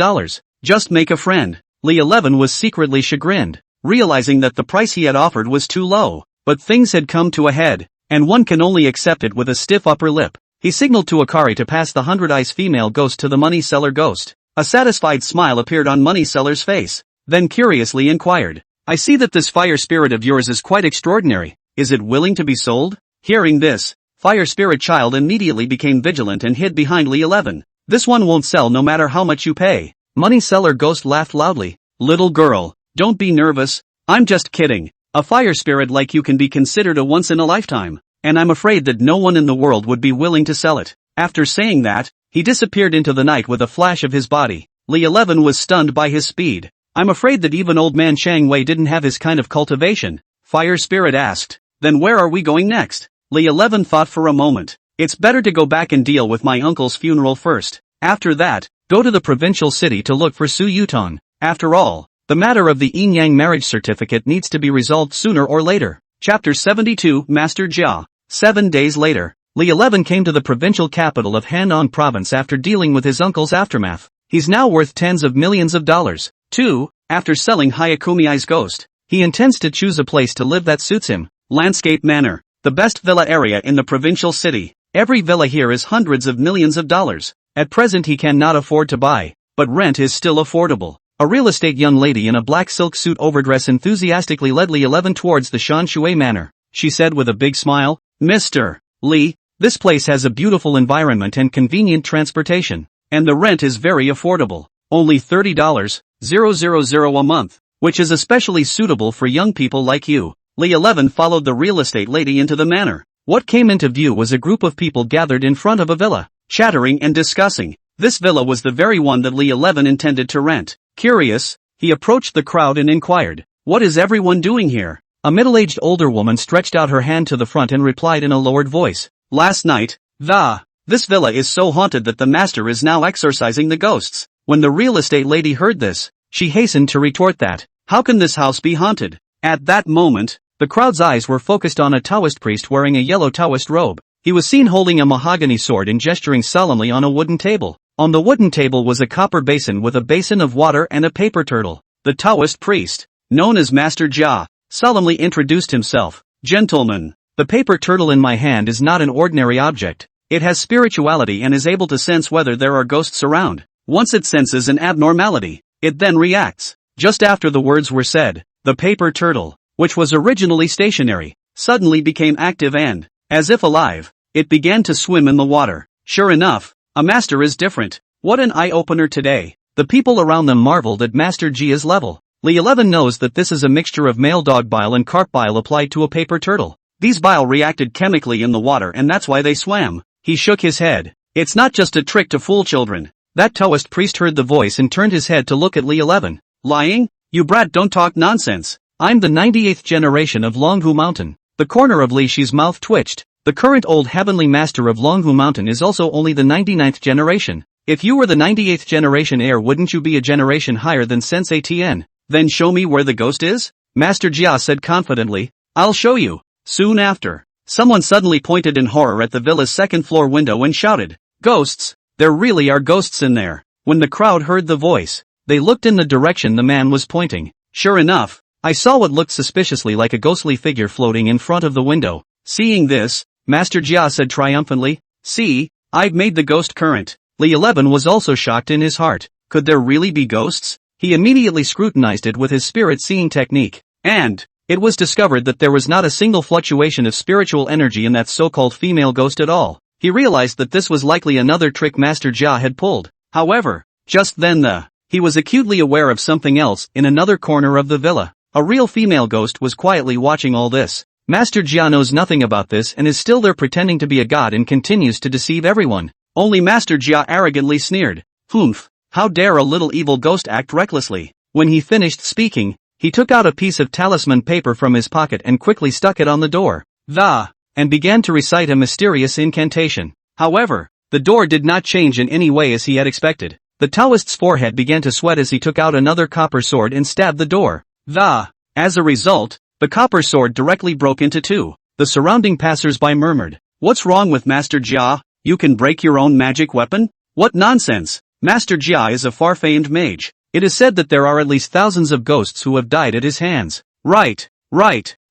Just make a friend. Li 11 was secretly chagrined, realizing that the price he had offered was too low. But things had come to a head, and one can only accept it with a stiff upper lip. He signaled to Akari to pass the 100 eyes female ghost to the money seller ghost. A satisfied smile appeared on money seller's face, then curiously inquired, I see that this fire spirit of yours is quite extraordinary. Is it willing to be sold? Hearing this, Fire Spirit Child immediately became vigilant and hid behind Li 11. This one won't sell no matter how much you pay. Money seller ghost laughed loudly. Little girl, don't be nervous. I'm just kidding. A fire spirit like you can be considered a once in a lifetime, and I'm afraid that no one in the world would be willing to sell it. After saying that, he disappeared into the night with a flash of his body. Li 11 was stunned by his speed. I'm afraid that even old man Chang Wei didn't have his kind of cultivation, Fire Spirit asked. Then where are we going next? Li 11 thought for a moment. It's better to go back and deal with my uncle's funeral first. After that, go to the provincial city to look for Su Yutang. After all, the matter of the Yin-Yang marriage certificate needs to be resolved sooner or later. Chapter 72 Master Jia. 7 days later, Li 11 came to the provincial capital of Henan province after dealing with his uncle's aftermath. He's now worth tens of millions of dollars. 2. After selling Hyakumi's ghost, he intends to choose a place to live that suits him. Landscape Manor, the best villa area in the provincial city. Every villa here is hundreds of millions of dollars. At present he cannot afford to buy, but rent is still affordable. A real estate young lady in a black silk suit overdress enthusiastically led Li 11 towards the Shan Shui Manor. She said with a big smile, Mr. Li, this place has a beautiful environment and convenient transportation, and the rent is very affordable. Only $30,000 a month, which is especially suitable for young people like you. Li 11 followed the real estate lady into the manor. What came into view was a group of people gathered in front of a villa, chattering and discussing. This villa was the very one that Li 11 intended to rent. Curious, he approached the crowd and inquired, what is everyone doing here? A middle-aged older woman stretched out her hand to the front and replied in a lowered voice. Last night, this villa is so haunted that the master is now exorcising the ghosts. When the real estate lady heard this, she hastened to retort that, how can this house be haunted? At that moment, the crowd's eyes were focused on a Taoist priest wearing a yellow Taoist robe. He was seen holding a mahogany sword and gesturing solemnly on a wooden table. On the wooden table was a copper basin with a basin of water and a paper turtle. The Taoist priest, known as Master Jia, solemnly introduced himself. Gentlemen, the paper turtle in my hand is not an ordinary object. It has spirituality and is able to sense whether there are ghosts around. Once it senses an abnormality, it then reacts. Just after the words were said, the paper turtle, which was originally stationary, suddenly became active and, as if alive, it began to swim in the water. Sure enough, a master is different. What an eye-opener today. The people around them marveled at Master Jia's level. Li 11 knows that this is a mixture of male dog bile and carp bile applied to a paper turtle. These bile reacted chemically in the water and that's why they swam. He shook his head. It's not just a trick to fool children. That Taoist priest heard the voice and turned his head to look at Li 11. Lying? You brat, don't talk nonsense. I'm the 98th generation of Luohua Mountain. The corner of Li Shi's mouth twitched. The current old heavenly master of Luohua Mountain is also only the 99th generation. If you were the 98th generation heir, wouldn't you be a generation higher than Sensei Tien? Then show me where the ghost is? Master Jia said confidently. I'll show you. Soon after, someone suddenly pointed in horror at the villa's second-floor window and shouted, Ghosts! There really are ghosts in there. When the crowd heard the voice, they looked in the direction the man was pointing. Sure enough, I saw what looked suspiciously like a ghostly figure floating in front of the window. Seeing this, Master Jia said triumphantly, See, I've made the ghost current. Li 11 was also shocked in his heart. Could there really be ghosts? He immediately scrutinized it with his spirit-seeing technique, and it was discovered that there was not a single fluctuation of spiritual energy in that so-called female ghost at all. He realized that this was likely another trick Master Jia had pulled. However, just then he was acutely aware of something else in another corner of the villa. A real female ghost was quietly watching all this. Master Jia knows nothing about this and is still there pretending to be a god and continues to deceive everyone. Only Master Jia arrogantly sneered. Humph, how dare a little evil ghost act recklessly. When he finished speaking, he took out a piece of talisman paper from his pocket and quickly stuck it on the door. And began to recite a mysterious incantation. However, the door did not change in any way as he had expected. The Taoist's forehead began to sweat as he took out another copper sword and stabbed the door. As a result, the copper sword directly broke into two. The surrounding passers-by murmured, What's wrong with Master Jia? You can break your own magic weapon? What nonsense! Master Jia is a far-famed mage. It is said that there are at least thousands of ghosts who have died at his hands. Right.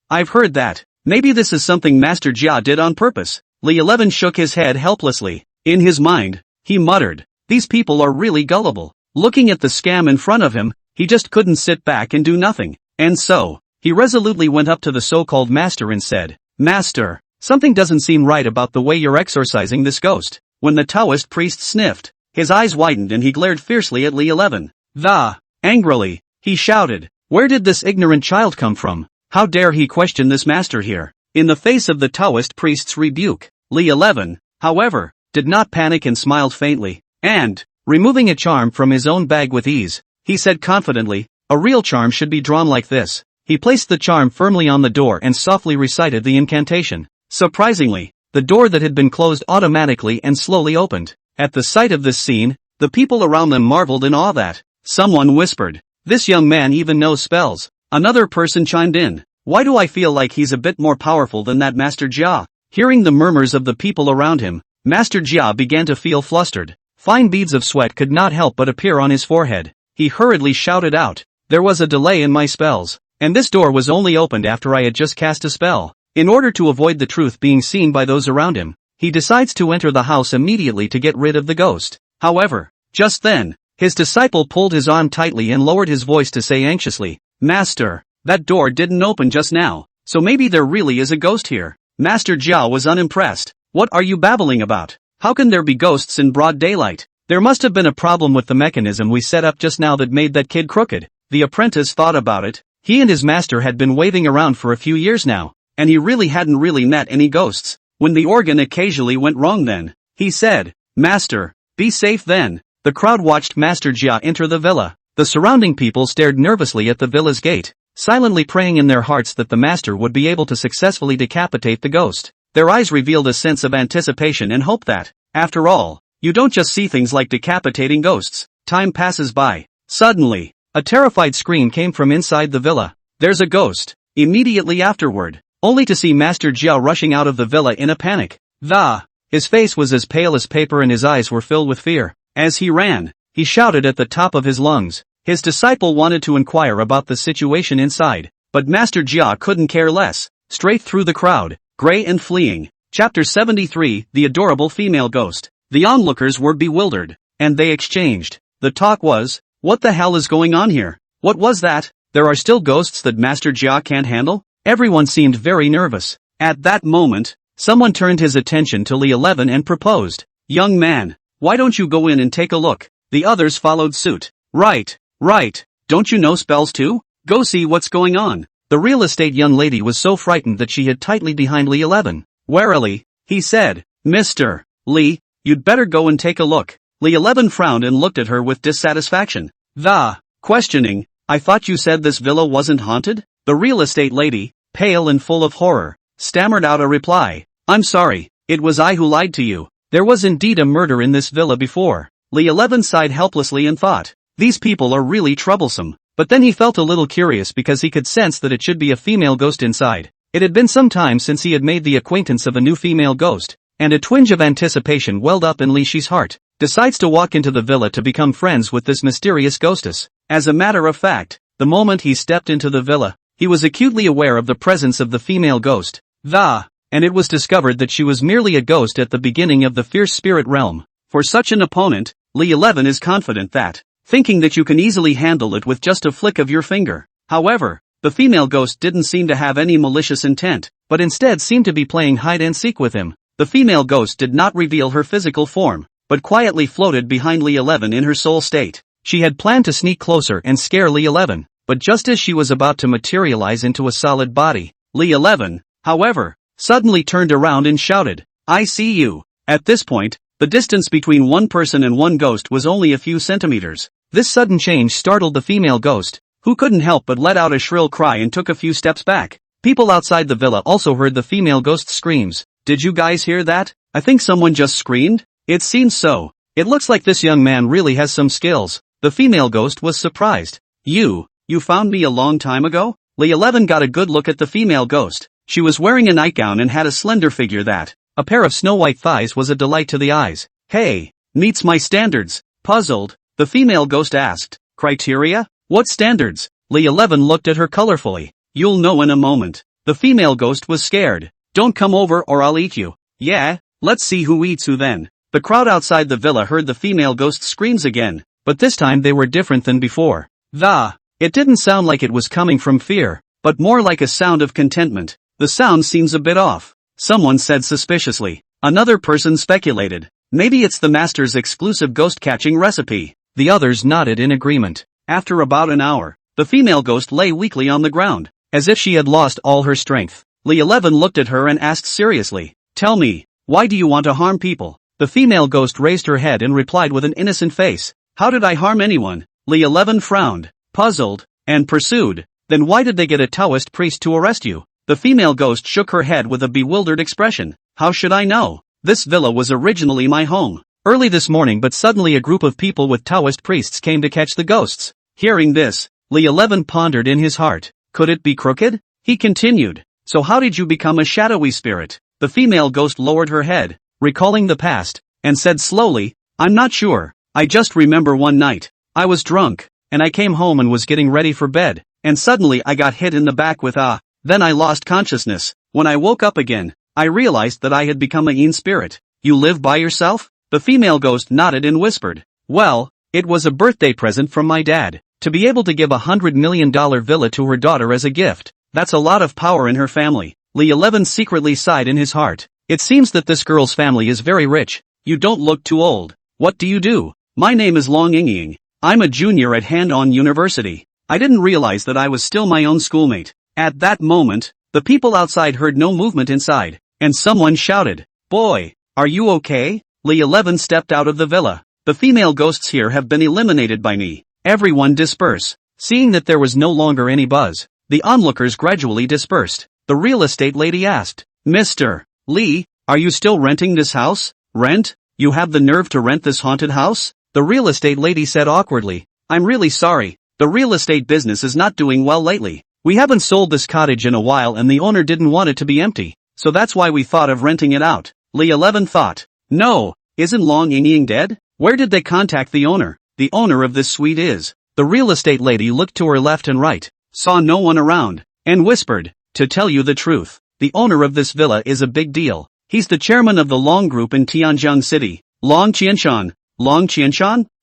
I've heard that. Maybe this is something Master Jia did on purpose. Li 11 shook his head helplessly. In his mind, he muttered, These people are really gullible. Looking at the scam in front of him, he just couldn't sit back and do nothing. And so, he resolutely went up to the so-called master and said, Master, something doesn't seem right about the way you're exorcising this ghost. When the Taoist priest sniffed, his eyes widened and he glared fiercely at Li 11. Angrily, he shouted, Where did this ignorant child come from? How dare he question this master here? In the face of the Taoist priest's rebuke, Li 11, however, did not panic and smiled faintly. And, removing a charm from his own bag with ease, he said confidently, "A real charm should be drawn like this." He placed the charm firmly on the door and softly recited the incantation. Surprisingly, the door that had been closed automatically and slowly opened. At the sight of this scene, the people around them marveled in awe that. Someone whispered, "This young man even knows spells." Another person chimed in, "Why do I feel like he's a bit more powerful than that Master Jia?" Hearing the murmurs of the people around him, Master Jia began to feel flustered. Fine beads of sweat could not help but appear on his forehead. He hurriedly shouted out, "There was a delay in my spells, and this door was only opened after I had just cast a spell." In order to avoid the truth being seen by those around him, he decides to enter the house immediately to get rid of the ghost. However, just then, his disciple pulled his arm tightly and lowered his voice to say anxiously, "Master, that door didn't open just now, so maybe there really is a ghost here." Master Jia was unimpressed. "What are you babbling about? How can there be ghosts in broad daylight? There must have been a problem with the mechanism we set up just now that made that kid crooked." The apprentice thought about it. He and his master had been waving around for a few years now, and he really hadn't met any ghosts. When the organ occasionally went wrong then, he said, "Master, be safe then." The crowd watched Master Jia enter the villa. The surrounding people stared nervously at the villa's gate, silently praying in their hearts that the master would be able to successfully decapitate the ghost. Their eyes revealed a sense of anticipation and hope that, after all, you don't just see things like decapitating ghosts. Time passes by. Suddenly, a terrified scream came from inside the villa. "There's a ghost!" Immediately afterward, only to see Master Jia rushing out of the villa in a panic. His face was as pale as paper and his eyes were filled with fear. As he ran, he shouted at the top of his lungs. His disciple wanted to inquire about the situation inside, but Master Jia couldn't care less. Straight through the crowd, gray and fleeing. Chapter 73, The Adorable Female Ghost. The onlookers were bewildered, and they exchanged. The talk was, "What the hell is going on here? What was that? There are still ghosts that Master Jia can't handle?" Everyone seemed very nervous. At that moment, someone turned his attention to Li 11 and proposed, "Young man, why don't you go in and take a look?" The others followed suit. Right. Don't you know spells too? Go see what's going on." The real estate young lady was so frightened that she hid tightly behind Li 11. Warily, he said, "Mr. Li, you'd better go and take a look." Li 11 frowned and looked at her with dissatisfaction. Questioning, "I thought you said this villa wasn't haunted?" The real estate lady, pale and full of horror, stammered out a reply. "I'm sorry, it was I who lied to you. There was indeed a murder in this villa before." Li 11 sighed helplessly and thought, "These people are really troublesome." But then he felt a little curious because he could sense that it should be a female ghost inside. It had been some time since he had made the acquaintance of a new female ghost, and a twinge of anticipation welled up in Li Shi's heart. Decides to walk into the villa to become friends with this mysterious ghostess. As a matter of fact, the moment he stepped into the villa, he was acutely aware of the presence of the female ghost. And it was discovered that she was merely a ghost at the beginning of the fierce spirit realm. For such an opponent, Li 11 is confident that, thinking that you can easily handle it with just a flick of your finger. However, the female ghost didn't seem to have any malicious intent, but instead seemed to be playing hide-and-seek with him. The female ghost did not reveal her physical form, but quietly floated behind Li 11 in her soul state. She had planned to sneak closer and scare Li 11, but just as she was about to materialize into a solid body, Li 11, however, suddenly turned around and shouted, "I see you." At this point, the distance between one person and one ghost was only a few centimeters. This sudden change startled the female ghost, who couldn't help but let out a shrill cry and took a few steps back. People outside the villa also heard the female ghost's screams. "Did you guys hear that? I think someone just screamed." "It seems so. It looks like this young man really has some skills." The female ghost was surprised. You found me a long time ago?" Li 11 got a good look at the female ghost. She was wearing a nightgown and had a slender figure that, a pair of snow-white thighs was a delight to the eyes. "Hey, meets my standards." Puzzled, the female ghost asked, "Criteria? What standards?" Li 11 looked at her colorfully. "You'll know in a moment." The female ghost was scared. "Don't come over or I'll eat you." "Yeah, let's see who eats who then." The crowd outside the villa heard the female ghost's screams again, but this time they were different than before. It didn't sound like it was coming from fear, but more like a sound of contentment. "The sound seems a bit off," someone said suspiciously. Another person speculated, "Maybe it's the master's exclusive ghost-catching recipe." The others nodded in agreement. After about an hour, the female ghost lay weakly on the ground, as if she had lost all her strength. Li 11 looked at her and asked seriously, "Tell me, why do you want to harm people?" The female ghost raised her head and replied with an innocent face. How did I harm anyone? Li 11 frowned, puzzled, and pursued. Then why did they get a Taoist priest to arrest you? The female ghost shook her head with a bewildered expression. How should I know? This villa was originally my home. Early this morning, but suddenly a group of people with Taoist priests came to catch the ghosts. Hearing this, Li 11 pondered in his heart. Could it be crooked? He continued. So how did you become a shadowy spirit? The female ghost lowered her head, recalling the past, and said slowly, I'm not sure. I just remember one night. I was drunk, and I came home and was getting ready for bed, and suddenly I got hit in the back with a. Then I lost consciousness. When I woke up again, I realized that I had become a yin spirit. You live by yourself? The female ghost nodded and whispered. Well, it was a birthday present from my dad. To be able to give $100 million villa to her daughter as a gift, that's a lot of power in her family. Li 11 secretly sighed in his heart. It seems that this girl's family is very rich. You don't look too old. What do you do? My name is Yin-Yang. I'm a junior at Han-On University. I didn't realize that I was still my own schoolmate. At that moment, the people outside heard no movement inside, and someone shouted, Boy, are you okay? Li 11 stepped out of the villa. The female ghosts here have been eliminated by me. Everyone disperse. Seeing that there was no longer any buzz, the onlookers gradually dispersed. The real estate lady asked, Mr. Li, are you still renting this house? Rent? You have the nerve to rent this haunted house? The real estate lady said awkwardly, I'm really sorry, the real estate business is not doing well lately. We haven't sold this cottage in a while and the owner didn't want it to be empty, so that's why we thought of renting it out. Li 11 thought, no, isn't Yin-Yang dead? Where did they contact the owner? The owner of this suite is. The real estate lady looked to her left and right, saw no one around, and whispered, to tell you the truth, the owner of this villa is a big deal. He's the chairman of the Long Group in Tianjin City. Long Qianshan,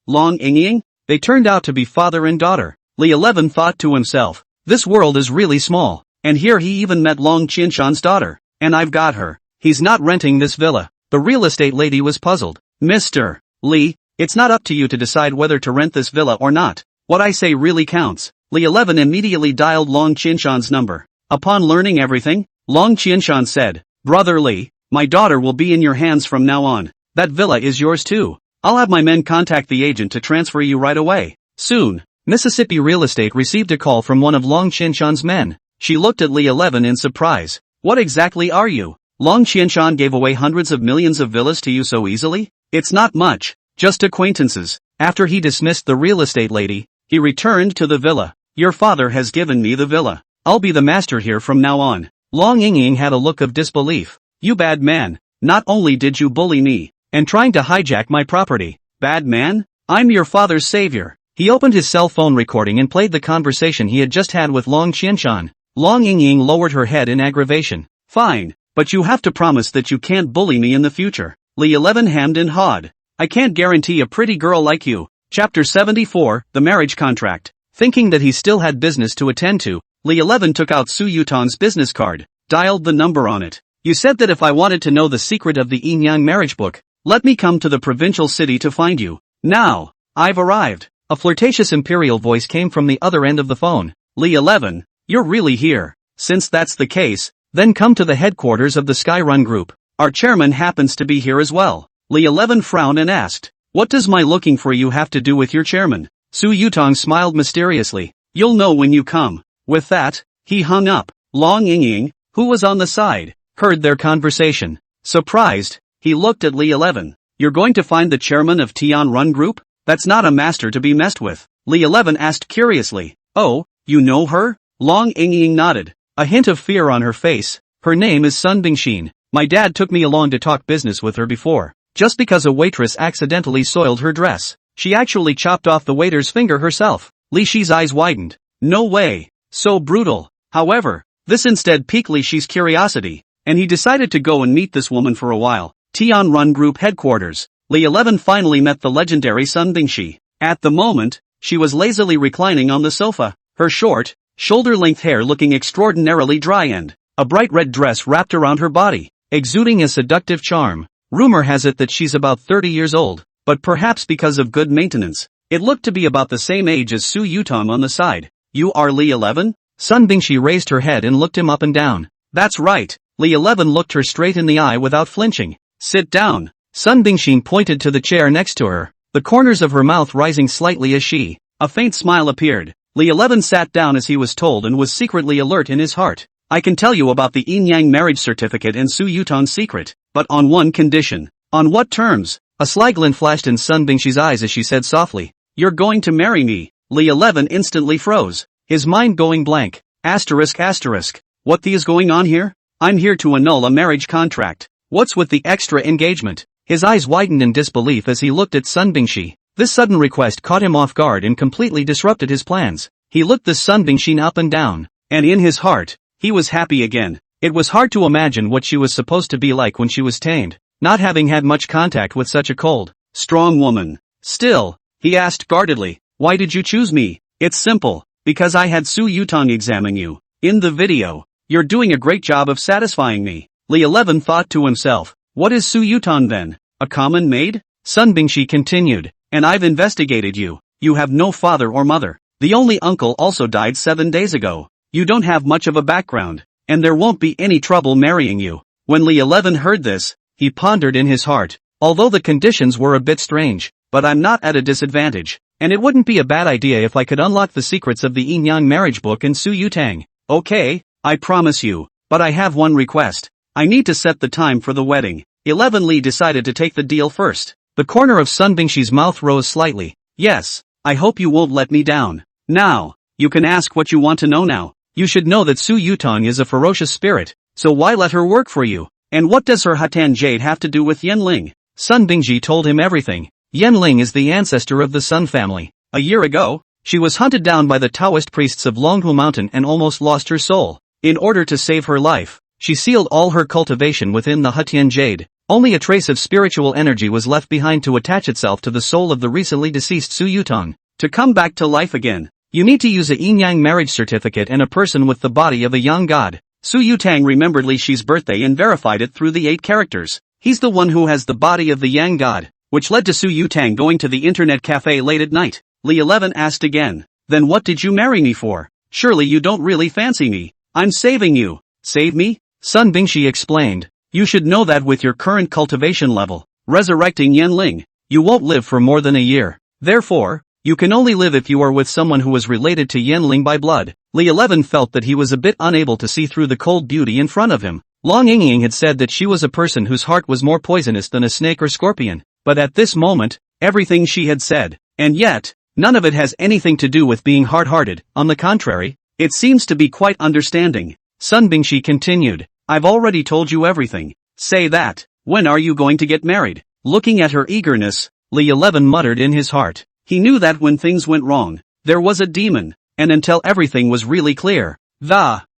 Long Yin-Yang? They turned out to be father and daughter. Li 11 thought to himself, this world is really small, and here he even met Long Qianshan's daughter, and I've got her. He's not renting this villa. The real estate lady was puzzled. Mr. Li, it's not up to you to decide whether to rent this villa or not. What I say really counts. Li 11 immediately dialed Long Qianshan's number. Upon learning everything, Long Qianshan said, Brother Li, my daughter will be in your hands from now on. That villa is yours too. I'll have my men contact the agent to transfer you right away. Soon, Mississippi Real Estate received a call from one of Long Qianshan's men. She looked at Li 11 in surprise. What exactly are you? Long Qianshan gave away hundreds of millions of villas to you so easily? It's not much, just acquaintances. After he dismissed the real estate lady, he returned to the villa. Your father has given me the villa. I'll be the master here from now on. Long Yin-Yang had a look of disbelief. You bad man, not only did you bully me, and trying to hijack my property. Bad man? I'm your father's savior. He opened his cell phone recording and played the conversation he had just had with Long Qianshan. Long Yin-Yang lowered her head in aggravation. Fine, but you have to promise that you can't bully me in the future. Li 11 hammed and hawed. I can't guarantee a pretty girl like you. Chapter 74, The Marriage Contract. Thinking that he still had business to attend to, Li 11 took out Su Yutang's business card, dialed the number on it. You said that if I wanted to know the secret of the Yin-Yang marriage book, let me come to the provincial city to find you. Now, I've arrived. A flirtatious imperial voice came from the other end of the phone. Li 11, you're really here. Since that's the case, then come to the headquarters of the Skyrun Group. Our chairman happens to be here as well. Li 11 frowned and asked, what does my looking for you have to do with your chairman? Su Yutang smiled mysteriously. You'll know when you come. With that, he hung up. Long Yin-Yang, who was on the side, heard their conversation. Surprised, he looked at Li 11. You're going to find the chairman of Tianjin Group? That's not a master to be messed with. Li 11 asked curiously. Oh, you know her? Long Yin-Yang nodded, a hint of fear on her face. Her name is Sun Bingxin. My dad took me along to talk business with her before. Just because a waitress accidentally soiled her dress, she actually chopped off the waiter's finger herself. Li Shi's eyes widened. No way. So brutal. However, this instead piqued Li Shi's curiosity, and he decided to go and meet this woman for a while. Tianjin Group headquarters. Li 11 finally met the legendary Sun Bingxi. At the moment, she was lazily reclining on the sofa, her short, shoulder-length hair looking extraordinarily dry and a bright red dress wrapped around her body, exuding a seductive charm. Rumor has it that she's about 30 years old, but perhaps because of good maintenance, it looked to be about the same age as Su Yutang on the side. You are Li 11? Sun Bingxi raised her head and looked him up and down. That's right. Li 11 looked her straight in the eye without flinching. Sit down. Sun Bingxin pointed to the chair next to her, the corners of her mouth rising slightly as a faint smile appeared. Li 11 sat down as he was told and was secretly alert in his heart. I can tell you about the Yin-Yang marriage certificate and Su Yutang's secret, but on one condition. On what terms? A sly glint flashed in Sun Bingxi's eyes as she said softly, "You're going to marry me." Li 11 instantly froze, his mind going blank. Asterisk. What the is going on here? I'm here to annul a marriage contract. What's with the extra engagement? His eyes widened in disbelief as he looked at Sun Bingxi. This sudden request caught him off guard and completely disrupted his plans. He looked the Sun Bingxi up and down, and in his heart, he was happy again. It was hard to imagine what she was supposed to be like when she was tamed, not having had much contact with such a cold, strong woman. Still, he asked guardedly, "Why did you choose me?" "It's simple, because I had Su Yutang examine you. In the video, you're doing a great job of satisfying me." Li 11 thought to himself, what is Su Yutang then? A common maid? Sun Bingxi continued, "And I've investigated you. You have no father or mother. The only uncle also died 7 days ago. You don't have much of a background, and there won't be any trouble marrying you." When Li 11 heard this, he pondered in his heart, although the conditions were a bit strange, but I'm not at a disadvantage, and it wouldn't be a bad idea if I could unlock the secrets of the Yin-Yang marriage book and Su Yutang. Okay, I promise you, but I have one request. I need to set the time for the wedding. 11 Li decided to take the deal first. The corner of Sun Bingxi's mouth rose slightly. Yes, I hope you won't let me down. Now, you can ask what you want to know now. You should know that Su Yutang is a ferocious spirit, so why let her work for you? And what does her Hatan Jade have to do with Yanling? Sun Bingxi told him everything. Yanling is the ancestor of the Sun family. A year ago, she was hunted down by the Taoist priests of Luohua mountain and almost lost her soul. In order to save her life, she sealed all her cultivation within the Hatan Jade. Only a trace of spiritual energy was left behind to attach itself to the soul of the recently deceased Su Yutang. To come back to life again, you need to use a Yin-Yang marriage certificate and a person with the body of a young god. Su Yutang remembered Li Shi's birthday and verified it through the 8 characters. He's the one who has the body of the Yang god, which led to Su Yutang going to the internet cafe late at night. Li 11 asked again, "Then what did you marry me for? Surely you don't really fancy me." "I'm saving you." "Save me?" Sun Bingxi explained. "You should know that with your current cultivation level, resurrecting Yanling, you won't live for more than a year. Therefore, you can only live if you are with someone who is related to Yanling by blood." Li 11 felt that he was a bit unable to see through the cold beauty in front of him. Long Yingying had said that she was a person whose heart was more poisonous than a snake or scorpion, but at this moment, everything she had said, and yet, none of it has anything to do with being hard-hearted. On the contrary, it seems to be quite understanding. Sun Bingxi continued, "I've already told you everything." "Say that. When are you going to get married?" Looking at her eagerness, Li 11 muttered in his heart. He knew that when things went wrong, there was a demon, and until everything was really clear,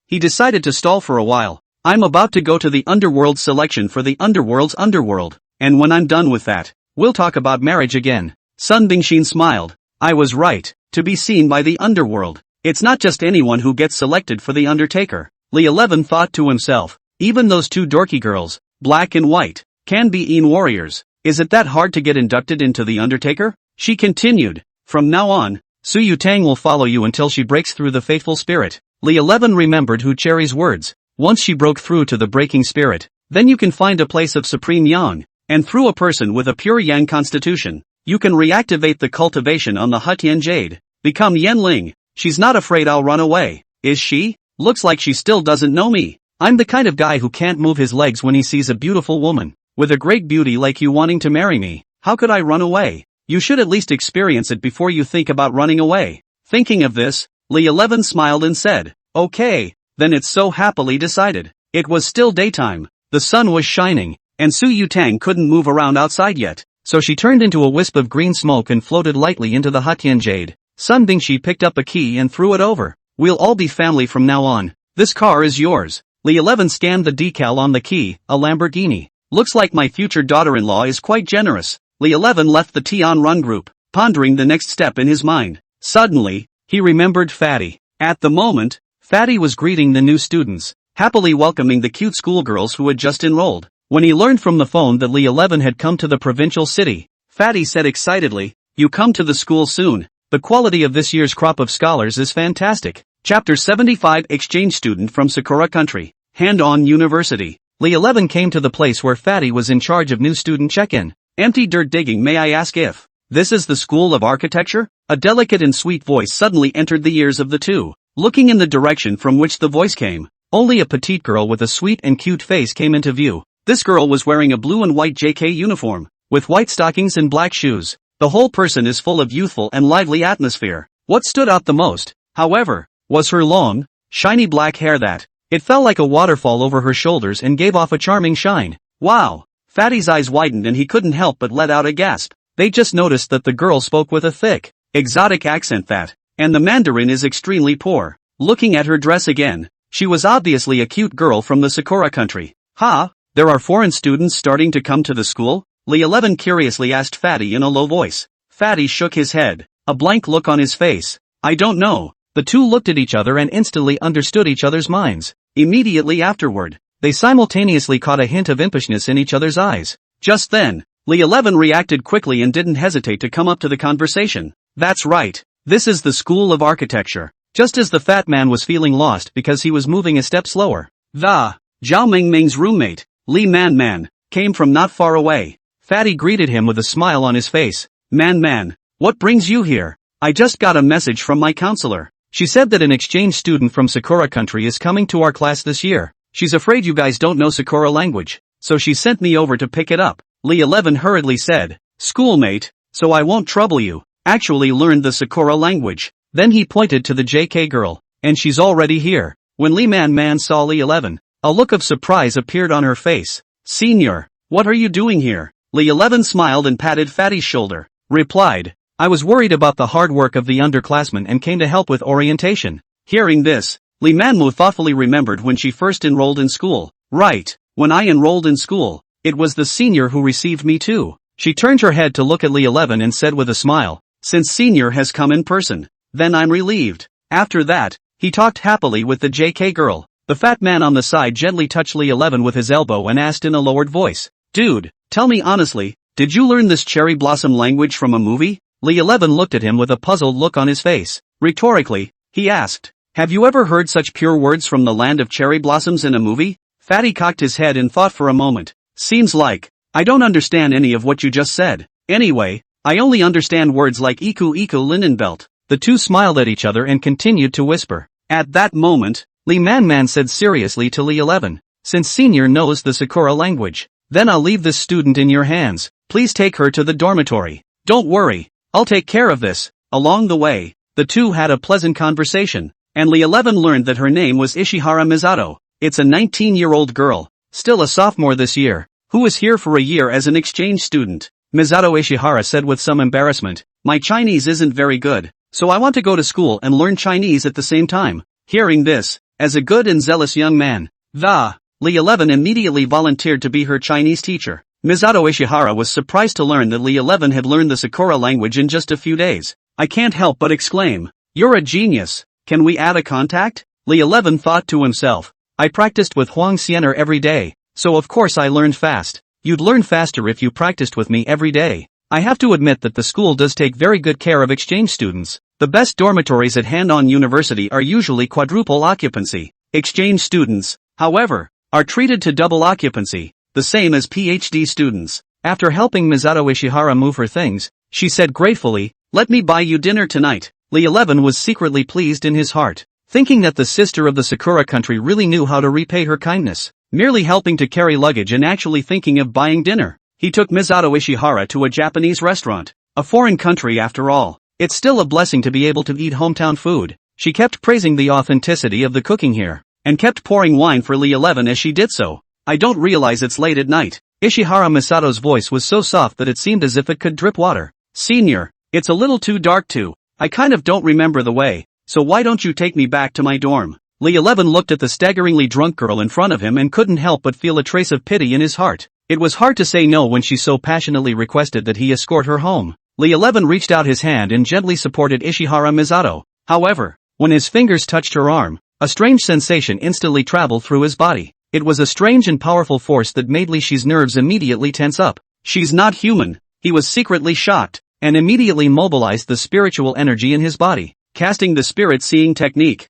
he decided to stall for a while. "I'm about to go to the underworld selection for the underworld's underworld, and when I'm done with that, we'll talk about marriage again." Sun Bingxin smiled. "I was right, to be seen by the underworld. It's not just anyone who gets selected for the Undertaker." Li 11 thought to himself, even those 2 dorky girls, black and white, can be Yin warriors. Is it that hard to get inducted into the Undertaker? She continued, "From now on, Su Yutang will follow you until she breaks through the faithful spirit." Li 11 remembered Hu Cherry's words. Once she broke through to the breaking spirit, then you can find a place of supreme yang, and through a person with a pure yang constitution, you can reactivate the cultivation on the Hutian Jade, become Yanling. "She's not afraid I'll run away, is she? Looks like she still doesn't know me. I'm the kind of guy who can't move his legs when he sees a beautiful woman, with a great beauty like you wanting to marry me. How could I run away? You should at least experience it before you think about running away." Thinking of this, Li 11 smiled and said, "Okay, then it's so happily decided." It was still daytime, the sun was shining, and Su Yutang couldn't move around outside yet, so she turned into a wisp of green smoke and floated lightly into the Hutian Jade. Sun Bingxi picked up a key and threw it over. "We'll all be family from now on. This car is yours." Li 11 scanned the decal on the key, a Lamborghini. "Looks like my future daughter-in-law is quite generous." Li 11 left the Tian Run group, pondering the next step in his mind. Suddenly, he remembered Fatty. At the moment, Fatty was greeting the new students, happily welcoming the cute schoolgirls who had just enrolled. When he learned from the phone that Li 11 had come to the provincial city, Fatty said excitedly, "You come to the school soon. The quality of this year's crop of scholars is fantastic." Chapter 75 Exchange Student from Sakura Country, Hand-On University. Lee 11 came to the place where Fatty was in charge of new student check-in. Empty dirt digging. May I ask if this is the School of Architecture? A delicate and sweet voice suddenly entered the ears of the two. Looking in the direction from which the voice came, only a petite girl with a sweet and cute face came into view. This girl was wearing a blue and white JK uniform, with white stockings and black shoes. The whole person is full of youthful and lively atmosphere. What stood out the most, however, was her long, shiny black hair that, it fell like a waterfall over her shoulders and gave off a charming shine. Wow! Fatty's eyes widened and he couldn't help but let out a gasp. They just noticed that the girl spoke with a thick, exotic accent that, and the Mandarin is extremely poor. Looking at her dress again, she was obviously a cute girl from the Sakura country. Ha! There are foreign students starting to come to the school? Lee 11 curiously asked Fatty in a low voice. Fatty shook his head, a blank look on his face. I don't know. The two looked at each other and instantly understood each other's minds. Immediately afterward, they simultaneously caught a hint of impishness in each other's eyes. Just then, Lee 11 reacted quickly and didn't hesitate to come up to the conversation. That's right. This is the School of Architecture. Just as the fat man was feeling lost because he was moving a step slower, the Zhao Mingming's roommate, Li Man, came from not far away. Fatty greeted him with a smile on his face. Man, what brings you here? I just got a message from my counselor. She said that an exchange student from Sakura country is coming to our class this year. She's afraid you guys don't know Sakura language, so she sent me over to pick it up. Lee 11 hurriedly said, schoolmate, so I won't trouble you. Actually learned the Sakura language. Then he pointed to the JK girl, and she's already here. When Lee Man saw Lee 11, a look of surprise appeared on her face. Senior, what are you doing here? Lee 11 smiled and patted Fatty's shoulder. Replied, I was worried about the hard work of the underclassmen and came to help with orientation. Hearing this, Lee Manmu thoughtfully remembered when she first enrolled in school. Right, when I enrolled in school, it was the senior who received me too. She turned her head to look at Lee 11 and said with a smile, since senior has come in person, then I'm relieved. After that, he talked happily with the JK girl. The fat man on the side gently touched Lee 11 with his elbow and asked in a lowered voice, dude, tell me honestly, did you learn this cherry blossom language from a movie? Lee 11 looked at him with a puzzled look on his face. Rhetorically, he asked, have you ever heard such pure words from the land of cherry blossoms in a movie? Fatty cocked his head and thought for a moment. Seems like, I don't understand any of what you just said. Anyway, I only understand words like iku linen belt. The two smiled at each other and continued to whisper. At that moment, Lee Man said seriously to Lee 11, since senior knows the Sakura language, then I'll leave this student in your hands. Please take her to the dormitory. Don't worry, I'll take care of this. Along the way, the two had a pleasant conversation, and Lee 11 learned that her name was Ishihara Misato. It's a 19-year-old girl, still a sophomore this year, who is here for a year as an exchange student. Misato Ishihara said with some embarrassment, my Chinese isn't very good, so I want to go to school and learn Chinese at the same time. Hearing this, as a good and zealous young man, Lee 11 immediately volunteered to be her Chinese teacher. Misato Ishihara was surprised to learn that Lee 11 had learned the Sakura language in just a few days. I can't help but exclaim, you're a genius. Can we add a contact? Lee 11 thought to himself. I practiced with Huang Xianer every day, so of course I learned fast. You'd learn faster if you practiced with me every day. I have to admit that the school does take very good care of exchange students. The best dormitories at Han-On University are usually quadruple occupancy. Exchange students, however, are treated to double occupancy, the same as PhD students. After helping Misato Ishihara move her things, she said gratefully, let me buy you dinner tonight. Lee 11 was secretly pleased in his heart, thinking that the sister of the Sakura country really knew how to repay her kindness, merely helping to carry luggage and actually thinking of buying dinner. He took Misato Ishihara to a Japanese restaurant, a foreign country after all. It's still a blessing to be able to eat hometown food. She kept praising the authenticity of the cooking here, and kept pouring wine for Lee 11 as she did so. I don't realize it's late at night. Ishihara Misato's voice was so soft that it seemed as if it could drip water. Senior, it's a little too dark too. I kind of don't remember the way, so why don't you take me back to my dorm? Lee 11 looked at the staggeringly drunk girl in front of him and couldn't help but feel a trace of pity in his heart. It was hard to say no when she so passionately requested that he escort her home. Lee 11 reached out his hand and gently supported Ishihara Misato. However, when his fingers touched her arm, a strange sensation instantly traveled through his body. It was a strange and powerful force that made Leishi's nerves immediately tense up. She's not human. He was secretly shocked, and immediately mobilized the spiritual energy in his body, casting the spirit-seeing technique.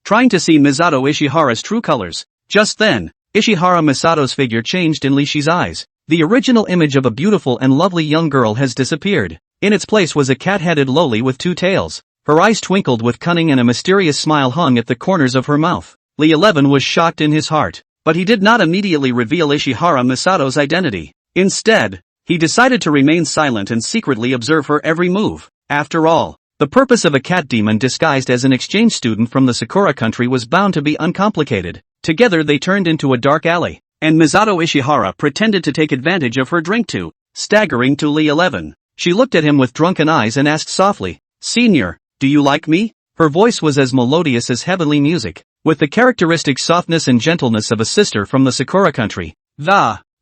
Trying to see Misato Ishihara's true colors. Just then, Ishihara Misato's figure changed in Lishi's eyes. The original image of a beautiful and lovely young girl has disappeared. In its place was a cat-headed loli with 2 tails. Her eyes twinkled with cunning and a mysterious smile hung at the corners of her mouth. Lee 11 was shocked in his heart, but he did not immediately reveal Ishihara Misato's identity. Instead, he decided to remain silent and secretly observe her every move. After all, the purpose of a cat demon disguised as an exchange student from the Sakura country was bound to be uncomplicated. Together they turned into a dark alley, and Misato Ishihara pretended to take advantage of her drink too. Staggering to Lee 11, she looked at him with drunken eyes and asked softly, "Senior, do you like me?" Her voice was as melodious as heavenly music, with the characteristic softness and gentleness of a sister from the Sakura country.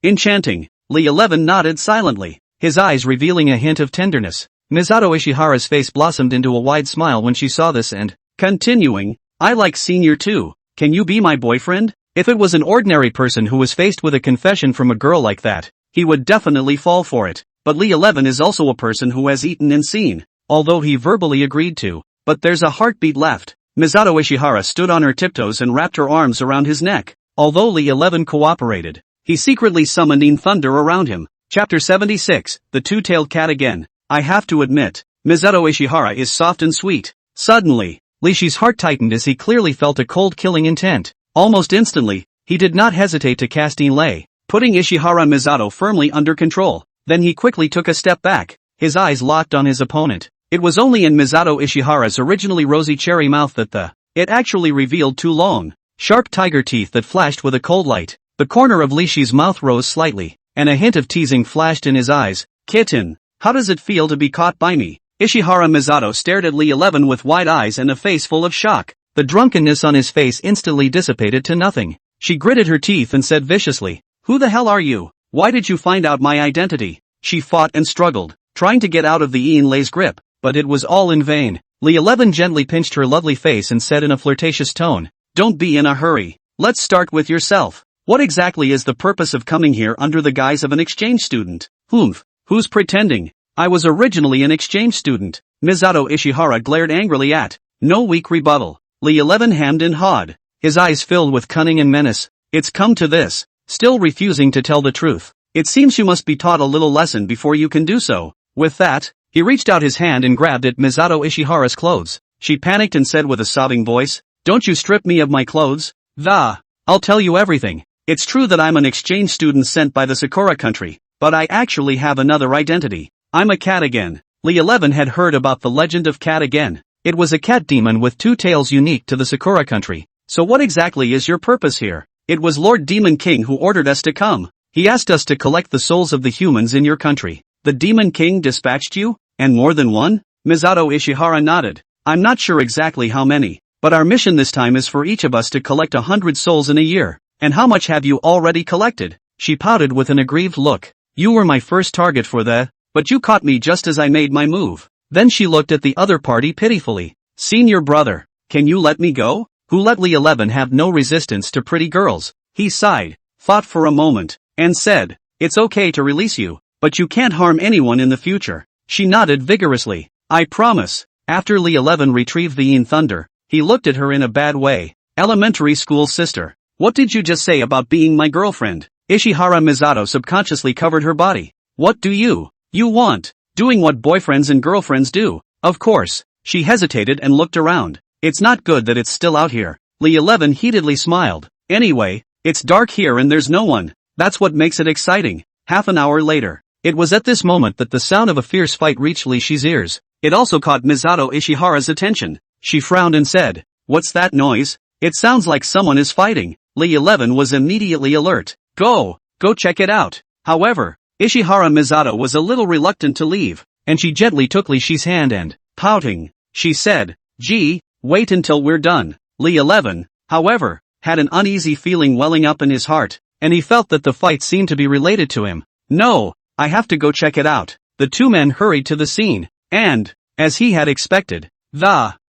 Enchanting. Lee 11 nodded silently, his eyes revealing a hint of tenderness. Misato Ishihara's face blossomed into a wide smile when she saw this and, continuing, "I like Senior too. Can you be my boyfriend?" If it was an ordinary person who was faced with a confession from a girl like that, he would definitely fall for it. But Lee 11 is also a person who has eaten and seen, although he verbally agreed to. But there's a heartbeat left. Misato Ishihara stood on her tiptoes and wrapped her arms around his neck. Although Lee 11 cooperated, he secretly summoned Yin thunder around him. Chapter 76, The Two-Tailed Cat Again. I have to admit, Misato Ishihara is soft and sweet. Suddenly, Lishi's heart tightened as he clearly felt a cold killing intent. Almost instantly, he did not hesitate to cast Yin Lei, putting Ishihara Misato firmly under control. Then he quickly took a step back, his eyes locked on his opponent. It was only in Misato Ishihara's originally rosy cherry mouth that it actually revealed 2 long, sharp tiger teeth that flashed with a cold light. The corner of Lishi's mouth rose slightly, and a hint of teasing flashed in his eyes. "Kitten, how does it feel to be caught by me?" Ishihara Misato stared at Lee 11 with wide eyes and a face full of shock. The drunkenness on his face instantly dissipated to nothing. She gritted her teeth and said viciously, "Who the hell are you? Why did you find out my identity?" She fought and struggled, trying to get out of the Yin Lei's grip, but it was all in vain. Lee 11 gently pinched her lovely face and said in a flirtatious tone, "Don't be in a hurry. Let's start with yourself. What exactly is the purpose of coming here under the guise of an exchange student?" "Humph, who's pretending? I was originally an exchange student." Misato Ishihara glared angrily at. No weak rebuttal. Lee 11 hammed and hawed, his eyes filled with cunning and menace. "It's come to this, still refusing to tell the truth. It seems you must be taught a little lesson before you can do so." With that, he reached out his hand and grabbed at Misato Ishihara's clothes. She panicked and said with a sobbing voice, "Don't you strip me of my clothes?" I'll tell you everything. It's true that I'm an exchange student sent by the Sakura country, but I actually have another identity. I'm a cat again." Lee 11 had heard about the legend of Cat Again. It was a cat demon with 2 tails unique to the Sakura country. "So what exactly is your purpose here?" "It was Lord Demon King who ordered us to come. He asked us to collect the souls of the humans in your country." "The Demon King dispatched you? And more than one?" Misato Ishihara nodded. "I'm not sure exactly how many, but our mission this time is for each of us to collect 100 souls in a year." "And how much have you already collected?" She pouted with an aggrieved look. "You were my first target for that, but you caught me just as I made my move." Then she looked at the other party pitifully. "Senior brother, can you let me go?" Who let Lee 11 have no resistance to pretty girls? He sighed, thought for a moment, and said, "It's okay to release you, but you can't harm anyone in the future." She nodded vigorously. "I promise." After Lee 11 retrieved the Yin thunder, he looked at her in a bad way. "Elementary school sister, what did you just say about being my girlfriend?" Ishihara Misato subconsciously covered her body. "What do you want?" "Doing what boyfriends and girlfriends do, of course." She hesitated and looked around. "It's not good that it's still out here." Lee 11 heatedly smiled. "Anyway, it's dark here and there's no one. That's what makes it exciting." Half an hour later, it was at this moment that the sound of a fierce fight reached Lishi's ears. It also caught Misato Ishihara's attention. She frowned and said, "What's that noise? It sounds like someone is fighting." Lee 11 was immediately alert. Go check it out." However, Ishihara Misato was a little reluctant to leave, and she gently took Lishi's hand and, pouting, she said, "Gee, wait until we're done." Lee 11, however, had an uneasy feeling welling up in his heart, and he felt that the fight seemed to be related to him. "No, I have to go check it out." The 2 men hurried to the scene, and, as he had expected,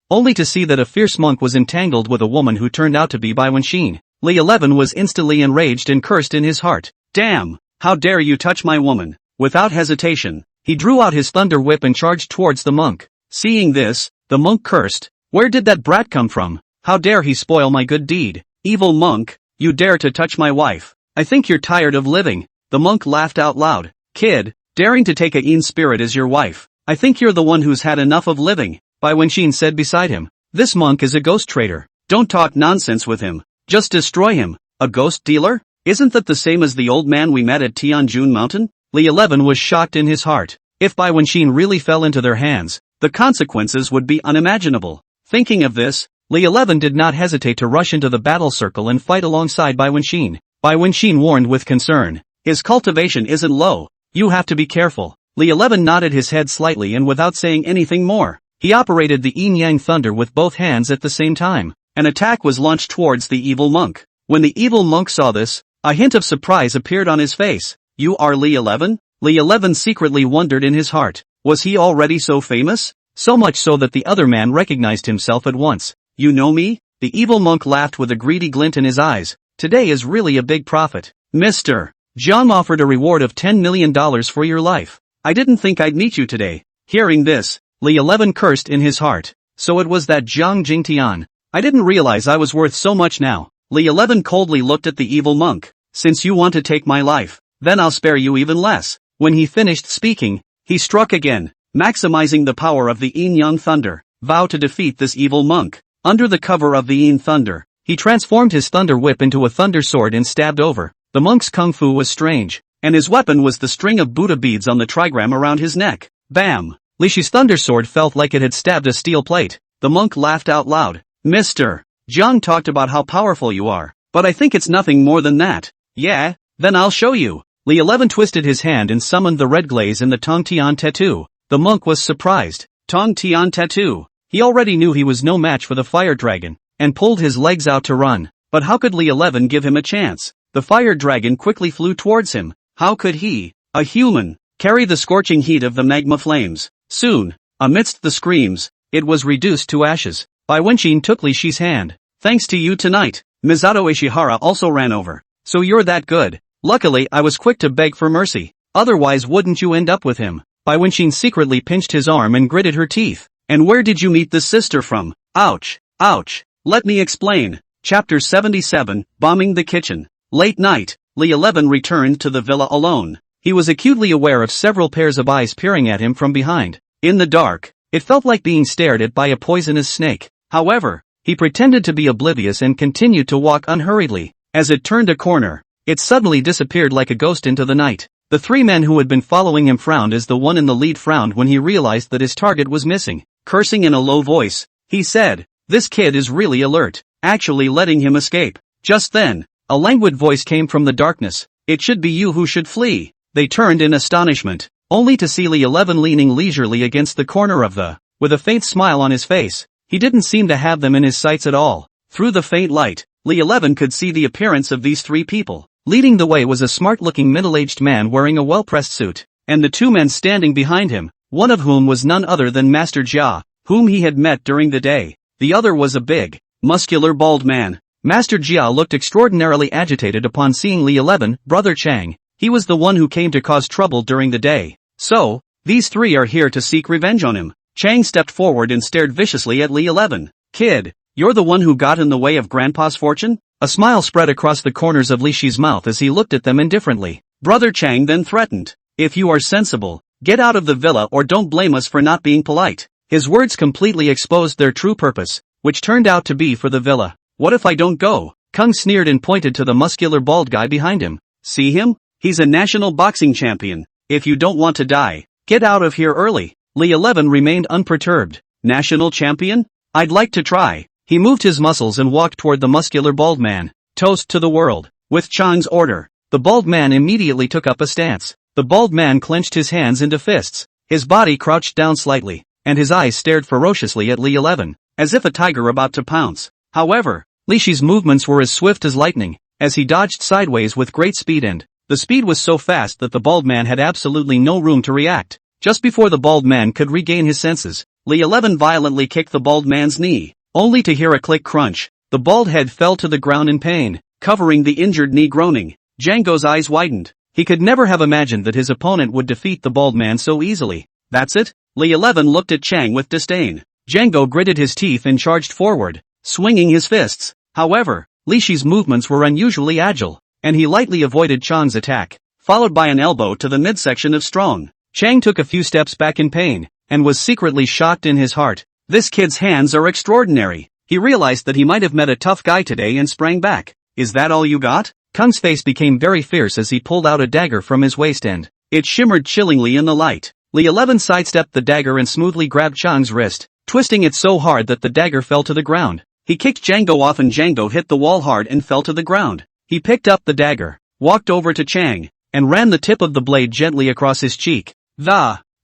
only to see that a fierce monk was entangled with a woman who turned out to be Baiwen Shin. Lee 11 was instantly enraged and cursed in his heart. "Damn! How dare you touch my woman?" Without hesitation, he drew out his thunder whip and charged towards the monk. Seeing this, the monk cursed. "Where did that brat come from? How dare he spoil my good deed? Evil monk, You dare to touch my wife. I think you're tired of living. The monk laughed out loud. Kid, daring to take a Yin spirit as your wife. I think you're the one who's had enough of living. Bai Wenqin said beside him. This monk is a ghost trader. Don't talk nonsense with him. Just destroy him. A ghost dealer? Isn't that the same as the old man we met at Tianjun Mountain? Li 11 was shocked in his heart. If Bai Wenqin really fell into their hands, the consequences would be unimaginable. Thinking of this, Li 11 did not hesitate to rush into the battle circle and fight alongside Bai Wenqin. Bai Wenqin warned with concern. His cultivation isn't low. You have to be careful. Li 11 nodded his head slightly and without saying anything more, he operated the Yin-Yang thunder with both hands at the same time. An attack was launched towards the evil monk. When the evil monk saw this, a hint of surprise appeared on his face. You are Li 11? Li 11 secretly wondered in his heart. Was he already so famous? So much so that the other man recognized himself at once. You know me? The evil monk laughed with a greedy glint in his eyes. Today is really a big profit. Mr. Zhang offered a reward of $10 million for your life. I didn't think I'd meet you today. Hearing this, Li 11 cursed in his heart. So it was that Zhang Jingtian. I didn't realize I was worth so much now. Li 11 coldly looked at the evil monk. Since you want to take my life, then I'll spare you even less. When he finished speaking, he struck again, maximizing the power of the Yin-Yang thunder. Vow to defeat this evil monk. Under the cover of the Yin thunder, he transformed his thunder whip into a thunder sword and stabbed over. The monk's kung fu was strange, and his weapon was the string of Buddha beads on the trigram around his neck. Bam! Li Shi's thunder sword felt like it had stabbed a steel plate. The monk laughed out loud. Mr. Zhang talked about how powerful you are, but I think it's nothing more than that. Yeah? Then I'll show you. Li 11 twisted his hand and summoned the red glaze and the Tong Tian tattoo. The monk was surprised. Tong Tian tattoo. He already knew he was no match for the fire dragon, and pulled his legs out to run. But how could Li 11 give him a chance? The fire dragon quickly flew towards him. How could he, a human, carry the scorching heat of the magma flames? Soon, amidst the screams, it was reduced to ashes. Bai Wenqin took Li Shi's hand. Thanks to you tonight. Misato Ishihara also ran over. So you're that good. Luckily I was quick to beg for mercy. Otherwise wouldn't you end up with him? Bai Wenqin secretly pinched his arm and gritted her teeth. And where did you meet this sister from? Ouch. Ouch. Let me explain. Chapter 77, Bombing the Kitchen. Late night, Li 11 returned to the villa alone. He was acutely aware of several pairs of eyes peering at him from behind. In the dark, it felt like being stared at by a poisonous snake. However, he pretended to be oblivious and continued to walk unhurriedly. As it turned a corner, it suddenly disappeared like a ghost into the night. The three men who had been following him frowned as the one in the lead frowned when he realized that his target was missing. Cursing in a low voice, he said, "This kid is really alert, actually letting him escape." Just then, a languid voice came from the darkness. "It should be you who should flee." They turned in astonishment, only to see Li 11 leaning leisurely against the corner of the, with a faint smile on his face. He didn't seem to have them in his sights at all. Through the faint light, Li 11 could see the appearance of these three people. Leading the way was a smart-looking middle-aged man wearing a well-pressed suit, and the two men standing behind him, one of whom was none other than Master Jia, whom he had met during the day. The other was a big, muscular bald man. Master Jia looked extraordinarily agitated upon seeing Li 11, brother Chang. He was the one who came to cause trouble during the day. So, these three are here to seek revenge on him. Chang stepped forward and stared viciously at Li 11. "Kid, you're the one who got in the way of Grandpa's fortune?" A smile spread across the corners of Li Shi's mouth as he looked at them indifferently. Brother Chang then threatened, "If you are sensible, get out of the villa or don't blame us for not being polite." His words completely exposed their true purpose, which turned out to be for the villa. "What if I don't go?" Kung sneered and pointed to the muscular bald guy behind him. "See him? He's a national boxing champion. If you don't want to die, get out of here early." Li 11 remained unperturbed. "National champion? I'd like to try." He moved his muscles and walked toward the muscular bald man. "Toast to the world." With Chang's order, the bald man immediately took up a stance. The bald man clenched his hands into fists. His body crouched down slightly, and his eyes stared ferociously at Li 11, as if a tiger about to pounce. However, Li Shi's movements were as swift as lightning, as he dodged sideways with great speed and, the speed was so fast that the bald man had absolutely no room to react. Just before the bald man could regain his senses, Li 11 violently kicked the bald man's knee, only to hear a click crunch. The bald head fell to the ground in pain, covering the injured knee groaning. Django's eyes widened. He could never have imagined that his opponent would defeat the bald man so easily. "That's it?" Li 11 looked at Chang with disdain. Django gritted his teeth and charged forward, swinging his fists. However, Li-Shi's movements were unusually agile, and he lightly avoided Chang's attack, followed by an elbow to the midsection of Strong. Chang took a few steps back in pain, and was secretly shocked in his heart. This kid's hands are extraordinary. He realized that he might have met a tough guy today and sprang back. Is that all you got? Kung's face became very fierce as he pulled out a dagger from his waist end. It shimmered chillingly in the light. Li 11 sidestepped the dagger and smoothly grabbed Chang's wrist, twisting it so hard that the dagger fell to the ground. He kicked Django off and Django hit the wall hard and fell to the ground. He picked up the dagger, walked over to Chang, and ran the tip of the blade gently across his cheek.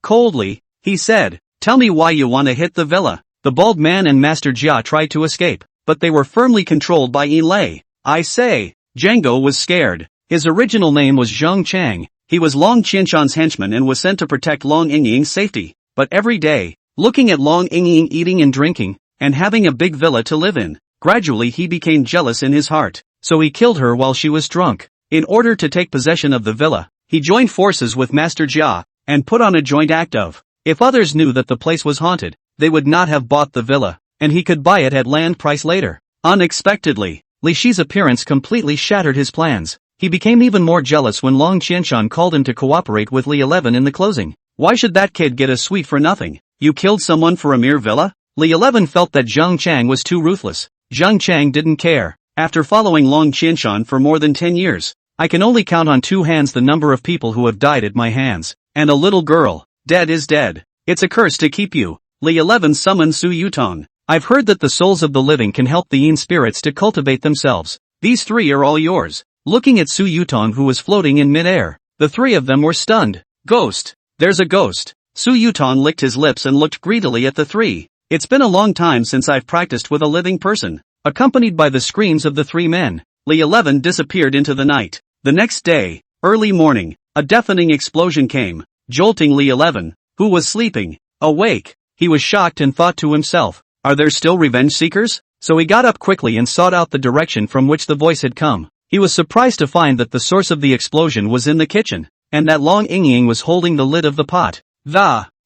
Coldly, he said, tell me why you want to hit the villa. The bald man and Master Jia tried to escape, but they were firmly controlled by Yin Lei. I say, Django was scared. His original name was Zheng Chang. He was Long Qianshan's henchman and was sent to protect Long Yingying's safety. But every day, looking at Long Yingying eating and drinking, and having a big villa to live in, gradually he became jealous in his heart, so he killed her while she was drunk. In order to take possession of the villa, he joined forces with Master Jia, and put on a joint act of. If others knew that the place was haunted, they would not have bought the villa, and he could buy it at land price later. Unexpectedly, Li Shi's appearance completely shattered his plans. He became even more jealous when Long Qianshan called him to cooperate with Li 11 in the closing. Why should that kid get a suite for nothing? You killed someone for a mere villa? Li 11 felt that Zheng Chang was too ruthless. Zheng Chang didn't care. After following Long Qianshan for more than 10 years, I can only count on 2 hands the number of people who have died at my hands. And a little girl, dead is dead. It's a curse to keep you. Li 11 summoned Su Yutang. I've heard that the souls of the living can help the yin spirits to cultivate themselves. These 3 are all yours. Looking at Su Yutang who was floating in midair, the 3 of them were stunned. Ghost. There's a ghost. Su Yutang licked his lips and looked greedily at the 3. It's been a long time since I've practiced with a living person. Accompanied by the screams of the 3 men, Li 11 disappeared into the night. The next day, early morning, a deafening explosion came, jolting Li 11, who was sleeping, awake. He was shocked and thought to himself, are there still revenge seekers? So he got up quickly and sought out the direction from which the voice had come. He was surprised to find that the source of the explosion was in the kitchen, and that Long Yingying was holding the lid of the pot.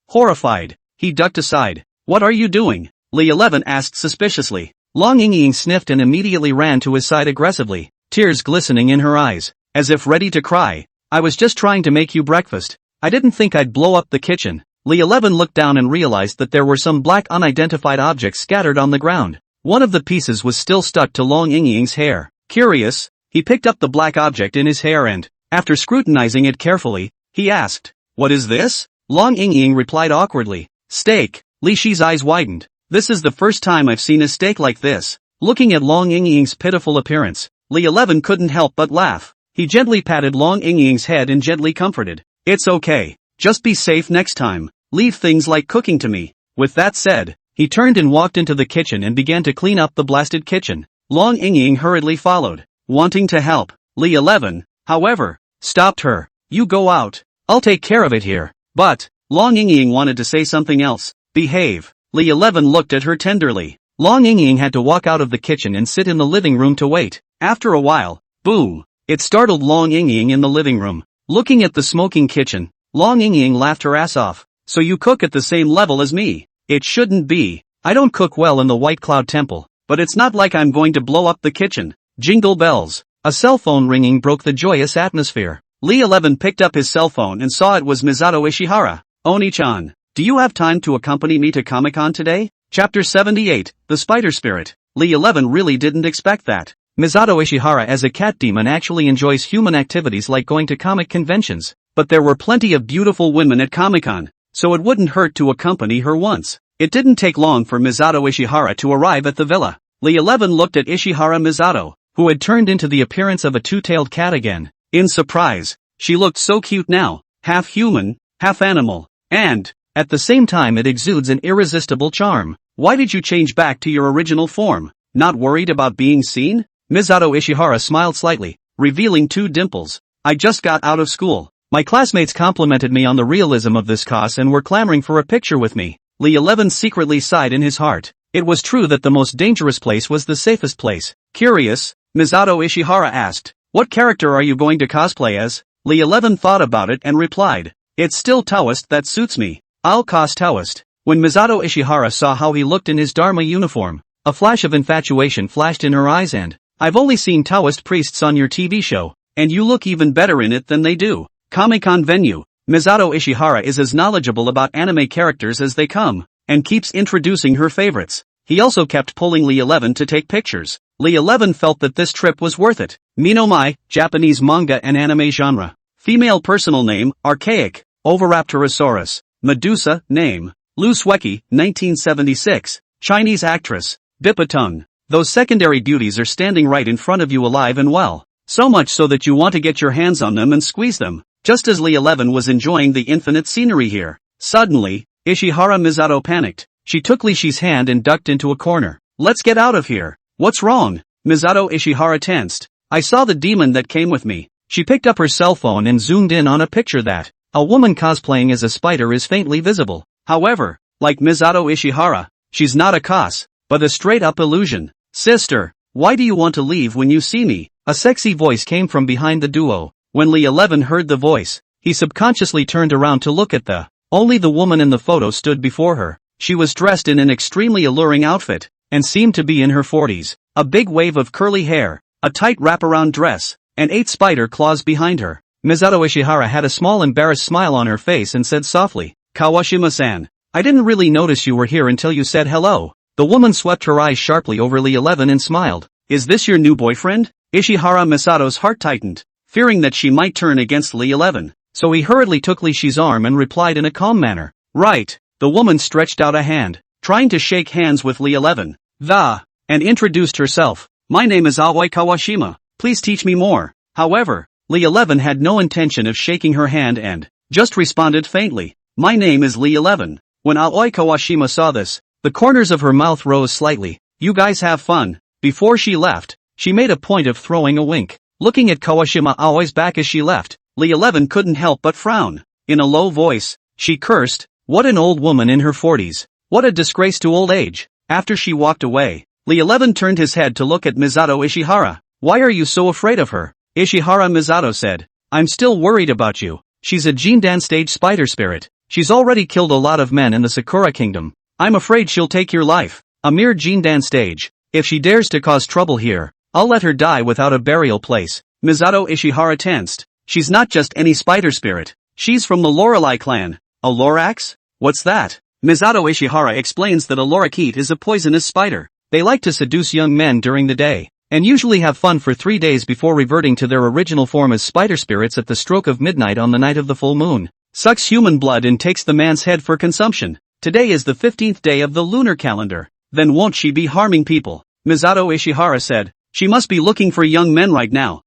Horrified, he ducked aside. What are you doing? Li 11 asked suspiciously. Long Yingying sniffed and immediately ran to his side aggressively, tears glistening in her eyes, as if ready to cry. I was just trying to make you breakfast. I didn't think I'd blow up the kitchen. Li 11 looked down and realized that there were some black unidentified objects scattered on the ground. One of the pieces was still stuck to Long Yingying's hair. Curious, he picked up the black object in his hair and, after scrutinizing it carefully, he asked, what is this? Long Yingying replied awkwardly, steak. Li Shi's eyes widened. This is the first time I've seen a steak like this. Looking at Long Yingying's pitiful appearance, Li 11 couldn't help but laugh. He gently patted Long Yingying's head and gently comforted. It's okay. Just be safe next time. Leave things like cooking to me. With that said, he turned and walked into the kitchen and began to clean up the blasted kitchen. Long Yingying hurriedly followed, wanting to help. Li 11, however, stopped her. You go out. I'll take care of it here. But, Long Yingying wanted to say something else. Behave. Li 11 looked at her tenderly. Long Yingying had to walk out of the kitchen and sit in the living room to wait. After a while, boom! It startled Long Yingying in the living room. Looking at the smoking kitchen, Long Yingying laughed her ass off. So you cook at the same level as me? It shouldn't be. I don't cook well in the White Cloud Temple, but it's not like I'm going to blow up the kitchen. Jingle bells. A cell phone ringing broke the joyous atmosphere. Li 11 picked up his cell phone and saw it was Misato Ishihara. Oni-chan, do you have time to accompany me to Comic-Con today? Chapter 78, The Spider Spirit. Li 11 really didn't expect that. Misato Ishihara as a cat demon actually enjoys human activities like going to comic conventions, but there were plenty of beautiful women at Comic-Con, so it wouldn't hurt to accompany her once. It didn't take long for Misato Ishihara to arrive at the villa. Li 11 looked at Ishihara Misato, who had turned into the appearance of a two-tailed cat again. In surprise, she looked so cute now, half human, half animal, and, at the same time it exudes an irresistible charm. Why did you change back to your original form? Not worried about being seen? Misato Ishihara smiled slightly, revealing 2 dimples. I just got out of school. My classmates complimented me on the realism of this cos and were clamoring for a picture with me. Li 11 secretly sighed in his heart. It was true that the most dangerous place was the safest place. Curious, Misato Ishihara asked, what character are you going to cosplay as? Li 11 thought about it and replied, it's still Taoist that suits me. I'll cos Taoist. When Misato Ishihara saw how he looked in his Dharma uniform, a flash of infatuation flashed in her eyes and, I've only seen Taoist priests on your TV show, and you look even better in it than they do. Comic-Con venue. Misato Ishihara is as knowledgeable about anime characters as they come, and keeps introducing her favorites. He also kept pulling Lee 11 to take pictures. Lee 11 felt that this trip was worth it. Minomai, Japanese manga and anime genre. Female personal name, Archaic, Oviraptorosaurus. Medusa, name, Lu Sueki, 1976. Chinese actress, Bipatung. Those secondary beauties are standing right in front of you alive and well. So much so that you want to get your hands on them and squeeze them. Just as Lee 11 was enjoying the infinite scenery here. Suddenly, Ishihara Misato panicked. She took Lishi's hand and ducked into a corner. Let's get out of here. What's wrong? Misato Ishihara tensed. I saw the demon that came with me. She picked up her cell phone and zoomed in on a picture that a woman cosplaying as a spider is faintly visible. However, like Misato Ishihara, she's not a cos, but a straight-up illusion. Sister, why do you want to leave when you see me? A sexy voice came from behind the duo. When Lee 11 heard the voice, he subconsciously turned around to look at only the woman in the photo stood before her. She was dressed in an extremely alluring outfit, and seemed to be in her 40s. A big wave of curly hair, a tight wraparound dress, and 8 spider claws behind her. Misato Ishihara had a small embarrassed smile on her face and said softly, Kawashima-san, I didn't really notice you were here until you said hello. The woman swept her eyes sharply over Lee 11 and smiled. Is this your new boyfriend? Ishihara Misato's heart tightened, fearing that she might turn against Lee 11. So he hurriedly took Lishi's arm and replied in a calm manner. Right. The woman stretched out a hand, trying to shake hands with Lee 11. And introduced herself. My name is Aoi Kawashima. Please teach me more. However, Lee 11 had no intention of shaking her hand and just responded faintly. My name is Lee 11. When Aoi Kawashima saw this, the corners of her mouth rose slightly. You guys have fun. Before she left, she made a point of throwing a wink. Looking at Kawashima Aoi's back as she left, Lee 11 couldn't help but frown. In a low voice, she cursed, what an old woman in her 40s. What a disgrace to old age. After she walked away, Lee 11 turned his head to look at Misato Ishihara. Why are you so afraid of her? Ishihara Misato said. I'm still worried about you. She's a Jindan stage spider spirit. She's already killed a lot of men in the Sakura Kingdom. I'm afraid she'll take your life. A mere Jindan stage. If she dares to cause trouble here, I'll let her die without a burial place. Misato Ishihara tensed. She's not just any spider spirit. She's from the Lorelei clan. A Lorax? What's that? Misato Ishihara explains that a lorikeet is a poisonous spider. They like to seduce young men during the day, and usually have fun for 3 days before reverting to their original form as spider spirits at the stroke of midnight on the night of the full moon. Sucks human blood and takes the man's head for consumption. Today is the 15th day of the lunar calendar. Then won't she be harming people? Misato Ishihara said. She must be looking for young men right now.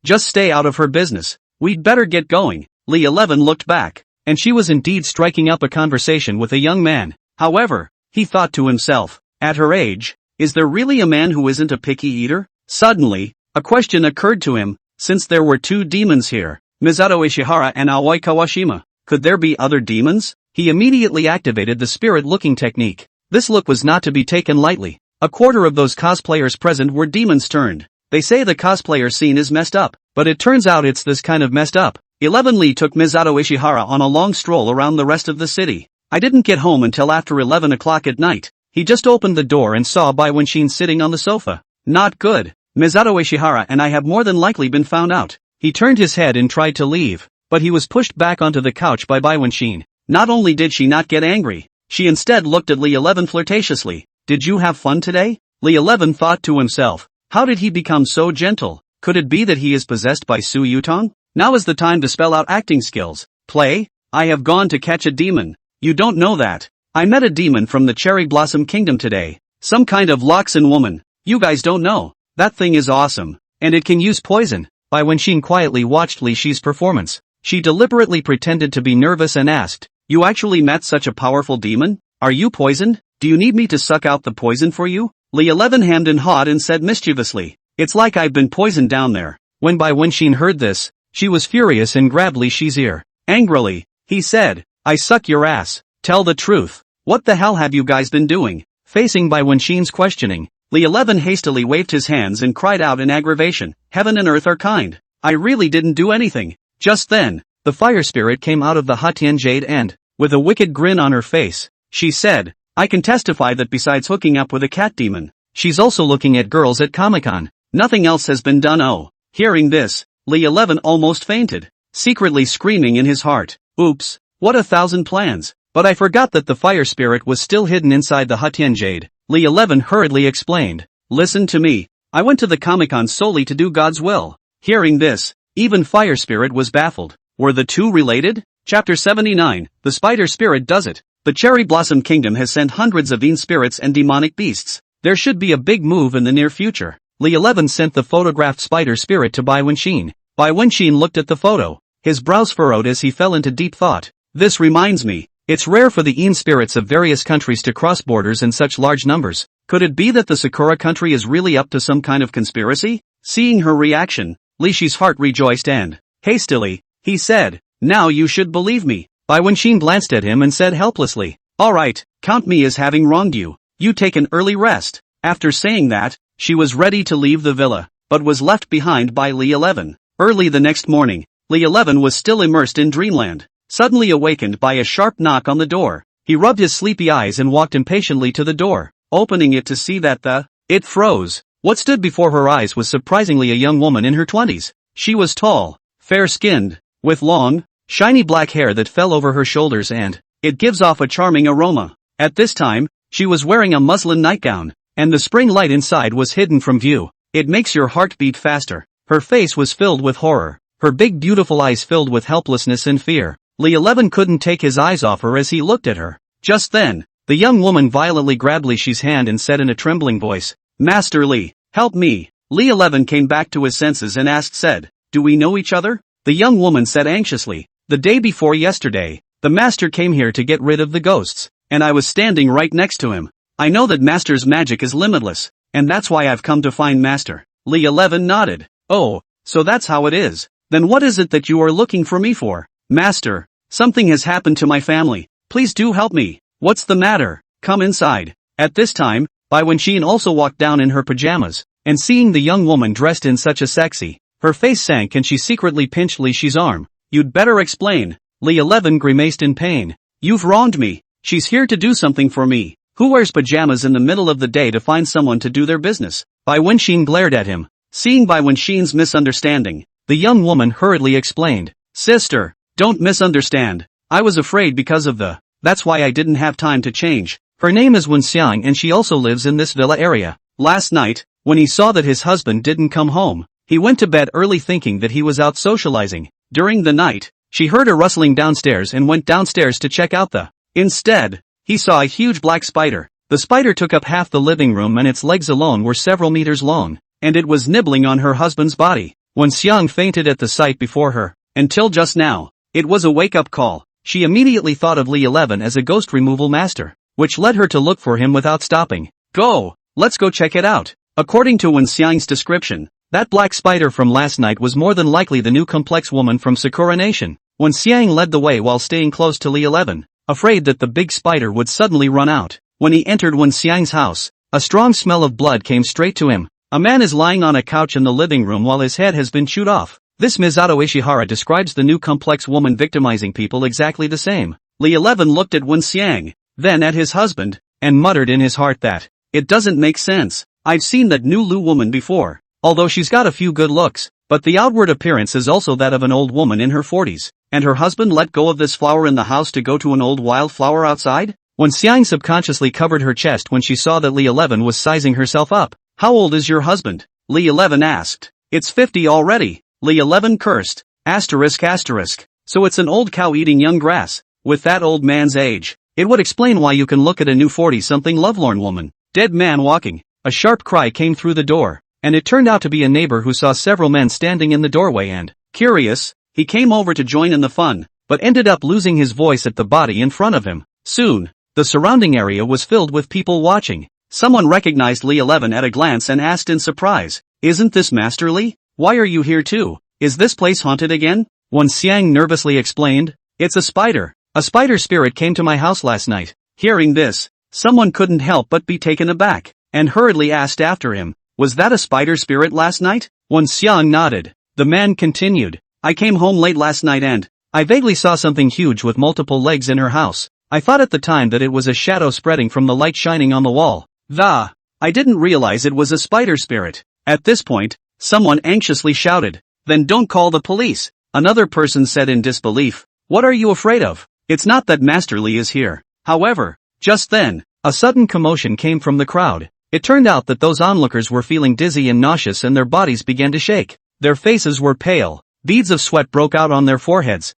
Just stay out of her business. We'd better get going. Lee 11 looked back, and she was indeed striking up a conversation with a young man. However, he thought to himself, at her age, is there really a man who isn't a picky eater? Suddenly, a question occurred to him, since there were 2 demons here, Misato Ishihara and Aoi Kawashima. Could there be other demons? He immediately activated the spirit looking technique. This look was not to be taken lightly. A quarter of those cosplayers present were demons turned. They say the cosplayer scene is messed up, but it turns out it's this kind of messed up. 11 Lee took Misato Ishihara on a long stroll around the rest of the city. I didn't get home until after 11 o'clock at night. He just opened the door and saw Bai Wenxin sitting on the sofa. Not good. Misato Ishihara and I have more than likely been found out. He turned his head and tried to leave, but he was pushed back onto the couch by Bai Wenxin. Not only did she not get angry, she instead looked at Lee 11 flirtatiously. Did you have fun today? Lee 11 thought to himself. How did he become so gentle? Could it be that he is possessed by Su Yutang? Now is the time to spell out acting skills. Play. I have gone to catch a demon. You don't know that. I met a demon from the Cherry Blossom Kingdom today. Some kind of Loxin woman. You guys don't know. That thing is awesome. And it can use poison. Bai Wenxin quietly watched Li Shi's performance. She deliberately pretended to be nervous and asked, you actually met such a powerful demon? Are you poisoned? Do you need me to suck out the poison for you? Lee 11 hemmed and hawed and said mischievously. It's like I've been poisoned down there. When Bai Wenxin heard this, she was furious and grabbed Li Shi's ear. Angrily, he said, I suck your ass. Tell the truth. What the hell have you guys been doing? Facing Bai Wenxin's questioning, Lee 11 hastily waved his hands and cried out in aggravation, heaven and earth are kind. I really didn't do anything. Just then, the fire spirit came out of the Hatian Jade and, with a wicked grin on her face, she said, I can testify that besides hooking up with a cat demon, she's also looking at girls at Comic-Con. Nothing else has been done. Oh. Hearing this, Li 11 almost fainted, secretly screaming in his heart, oops, what 1,000 plans, but I forgot that the fire spirit was still hidden inside the Hutian jade. Li 11 hurriedly explained, listen to me, I went to the Comic-Con solely to do God's will. Hearing this, even fire spirit was baffled. Were the two related? Chapter 79, The Spider Spirit Does It. The Cherry Blossom Kingdom has sent hundreds of Yin spirits and demonic beasts. There should be a big move in the near future. Li 11 sent the photographed spider spirit to Bai Wenxin. Bai Wenxin looked at the photo. His brows furrowed as he fell into deep thought. This reminds me, it's rare for the Yin spirits of various countries to cross borders in such large numbers. Could it be that the Sakura country is really up to some kind of conspiracy? Seeing her reaction, Li Shi's heart rejoiced and, hastily, he said, now you should believe me. Bai Wenxin glanced at him and said helplessly, alright, count me as having wronged you. You take an early rest. After saying that, she was ready to leave the villa, but was left behind by Li 11. Early the next morning, Li 11 was still immersed in dreamland, suddenly awakened by a sharp knock on the door. He rubbed his sleepy eyes and walked impatiently to the door, opening it to see that it froze. What stood before her eyes was surprisingly a young woman in her 20s. She was tall, fair-skinned, with long, shiny black hair that fell over her shoulders and, it gives off a charming aroma. At this time, she was wearing a muslin nightgown, and the spring light inside was hidden from view. It makes your heart beat faster. Her face was filled with horror, her big beautiful eyes filled with helplessness and fear. Li 11 couldn't take his eyes off her as he looked at her. Just then, the young woman violently grabbed Li Shi's hand and said in a trembling voice, Master Li, help me. Li 11 came back to his senses and said, do we know each other? The young woman said anxiously, the day before yesterday, the master came here to get rid of the ghosts, and I was standing right next to him. I know that master's magic is limitless, and that's why I've come to find master. Li 11 nodded. Oh, so that's how it is. Then what is it that you are looking for me for? Master, something has happened to my family. Please do help me. What's the matter? Come inside. At this time, Bai Wenxin also walked down in her pajamas, and seeing the young woman dressed in such a sexy, her face sank and she secretly pinched Li Shi's arm. You'd better explain. Li 11 grimaced in pain. You've wronged me. She's here to do something for me. Who wears pajamas in the middle of the day to find someone to do their business? Bai Wenxin glared at him. Seeing Bai Wenxin's misunderstanding, the young woman hurriedly explained. Sister, don't misunderstand. I was afraid because of that's why I didn't have time to change. Her name is Yin-Yang and she also lives in this villa area. Last night, when he saw that his husband didn't come home, he went to bed early thinking that he was out socializing. During the night, she heard a rustling downstairs and went downstairs to check out Instead, he saw a huge black spider. The spider took up half the living room and its legs alone were several meters long, and it was nibbling on her husband's body. Yin-Yang fainted at the sight before her. Until just now, it was a wake-up call. She immediately thought of Li 11 as a ghost removal master, which led her to look for him without stopping. Go! Let's go check it out. According to Yin-Yang's description, that black spider from last night was more than likely the new complex woman from Sakura Nation. Yin-Yang led the way while staying close to Li 11, afraid that the big spider would suddenly run out. When he entered Yin-Yang's house, a strong smell of blood came straight to him. A man is lying on a couch in the living room while his head has been chewed off. This Misato Ishihara describes the new complex woman victimizing people exactly the same. Li 11 looked at Yin-Yang, then at his husband, and muttered in his heart that, it doesn't make sense. I've seen that new Lu woman before, although she's got a few good looks, but the outward appearance is also that of an old woman in her 40s, and her husband let go of this flower in the house to go to an old wildflower outside? Yin-Yang subconsciously covered her chest when she saw that Li 11 was sizing herself up. How old is your husband? Li 11 asked. It's 50 already. Li 11 cursed. Asterisk. So it's an old cow eating young grass. With that old man's age, it would explain why you can look at a new 40-something lovelorn woman. Dead man walking. A sharp cry came through the door, and it turned out to be a neighbor who saw several men standing in the doorway and, curious, he came over to join in the fun, but ended up losing his voice at the body in front of him. Soon, the surrounding area was filled with people watching. Someone recognized Li 11 at a glance and asked in surprise, isn't this Master Li? Why are you here too? Is this place haunted again? Yin-Yang nervously explained, it's a spider. A spider spirit came to my house last night. Hearing this, someone couldn't help but be taken aback, and hurriedly asked after him, was that a spider spirit last night? Yin-Yang nodded. The man continued, I came home late last night and, I vaguely saw something huge with multiple legs in her house. I thought at the time that it was a shadow spreading from the light shining on the wall. I didn't realize it was a spider spirit. At this point, someone anxiously shouted, "Then don't call the police." Another person said in disbelief, "What are you afraid of? It's not that Master Li is here." However, just then, a sudden commotion came from the crowd. It turned out that those onlookers were feeling dizzy and nauseous and their bodies began to shake. Their faces were pale. Beads of sweat broke out on their foreheads.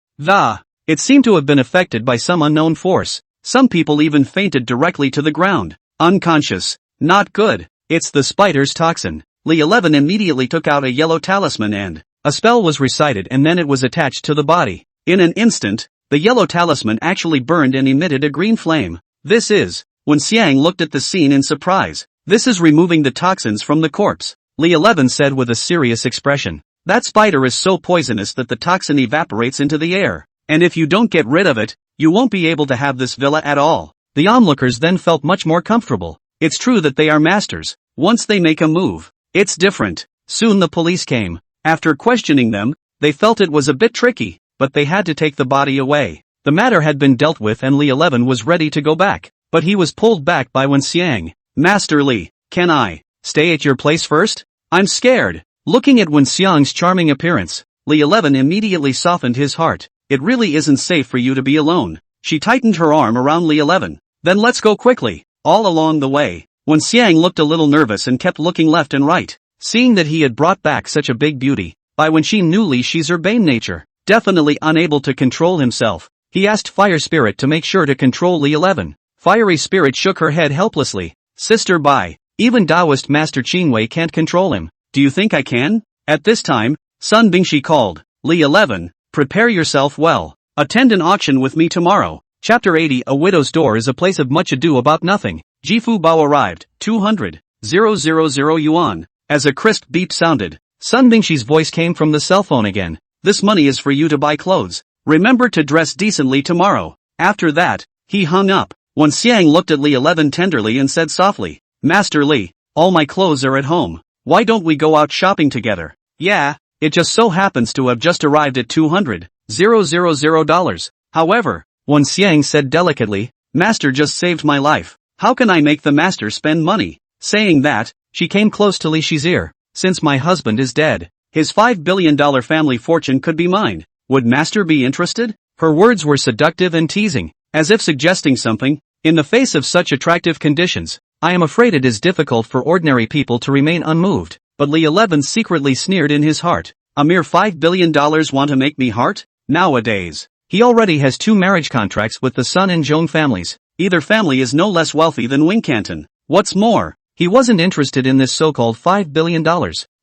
It seemed to have been affected by some unknown force. Some people even fainted directly to the ground. Unconscious. Not good. It's the spider's toxin. Li 11 immediately took out a yellow talisman and a spell was recited and then it was attached to the body. In an instant, the yellow talisman actually burned and emitted a green flame. This is, when Xiang looked at the scene in surprise, this is removing the toxins from the corpse. Li 11 said with a serious expression. That spider is so poisonous that the toxin evaporates into the air. And if you don't get rid of it, you won't be able to have this villa at all. The onlookers then felt much more comfortable. It's true that they are masters. Once they make a move, it's different. Soon the police came. After questioning them, they felt it was a bit tricky, but they had to take the body away. The matter had been dealt with and Li 11 was ready to go back, but he was pulled back by Wen Xiang. Master Li, can I stay at your place first? I'm scared. Looking at Wen Xiang's charming appearance, Li 11 immediately softened his heart. It really isn't safe for you to be alone. She tightened her arm around Li 11. Then let's go quickly. All along the way, Wen Xiang looked a little nervous and kept looking left and right. Seeing that he had brought back such a big beauty, by when she knew Li Shi's urbane nature, definitely unable to control himself, he asked Fire Spirit to make sure to control Li 11. Fiery Spirit shook her head helplessly. Sister Bai, even Taoist Master Qingwei can't control him. Do you think I can? At this time, Sun Bingshi called, Li 11, prepare yourself well. Attend an auction with me tomorrow. Chapter 80. A widow's door is a place of much ado about nothing. Jifu Bao arrived, 200,000 yuan. As a crisp beep sounded, Sun Bingshi's voice came from the cell phone again. This money is for you to buy clothes. Remember to dress decently tomorrow. After that, he hung up. Wen Xiang looked at Li 11 tenderly and said softly, Master Li, all my clothes are at home. Why don't we go out shopping together? Yeah, it just so happens to have just arrived at $200,000. However, Wen Xiang said delicately, Master just saved my life. How can I make the master spend money? Saying that, she came close to Li Shi's ear. Since my husband is dead, his $5 billion family fortune could be mine. Would master be interested? Her words were seductive and teasing, as if suggesting something. In the face of such attractive conditions, I am afraid it is difficult for ordinary people to remain unmoved. But Li 11 secretly sneered in his heart. A mere $5 billion want to make me heart? Nowadays, he already has 2 marriage contracts with the Sun and Zhong families. Either family is no less wealthy than Wing Canton. What's more, he wasn't interested in this so-called $5 billion.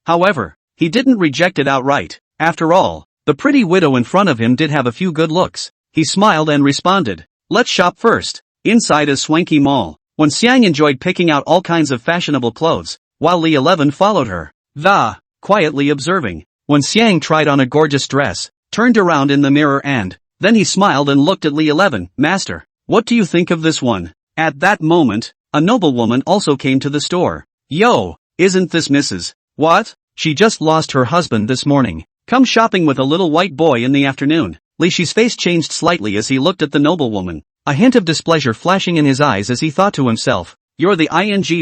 However, he didn't reject it outright. After all, the pretty widow in front of him did have a few good looks. He smiled and responded, let's shop first. Inside a swanky mall, Wen Xiang enjoyed picking out all kinds of fashionable clothes, while Li 11 followed her. Quietly observing. Wen Xiang tried on a gorgeous dress, turned around in the mirror and, then he smiled and looked at Li 11. Master, what do you think of this one? At that moment, a noblewoman also came to the store. Yo, isn't this Mrs. What? She just lost her husband this morning. Come shopping with a little white boy in the afternoon. Li Shi's face changed slightly as he looked at the noblewoman. A hint of displeasure flashing in his eyes as he thought to himself, you're the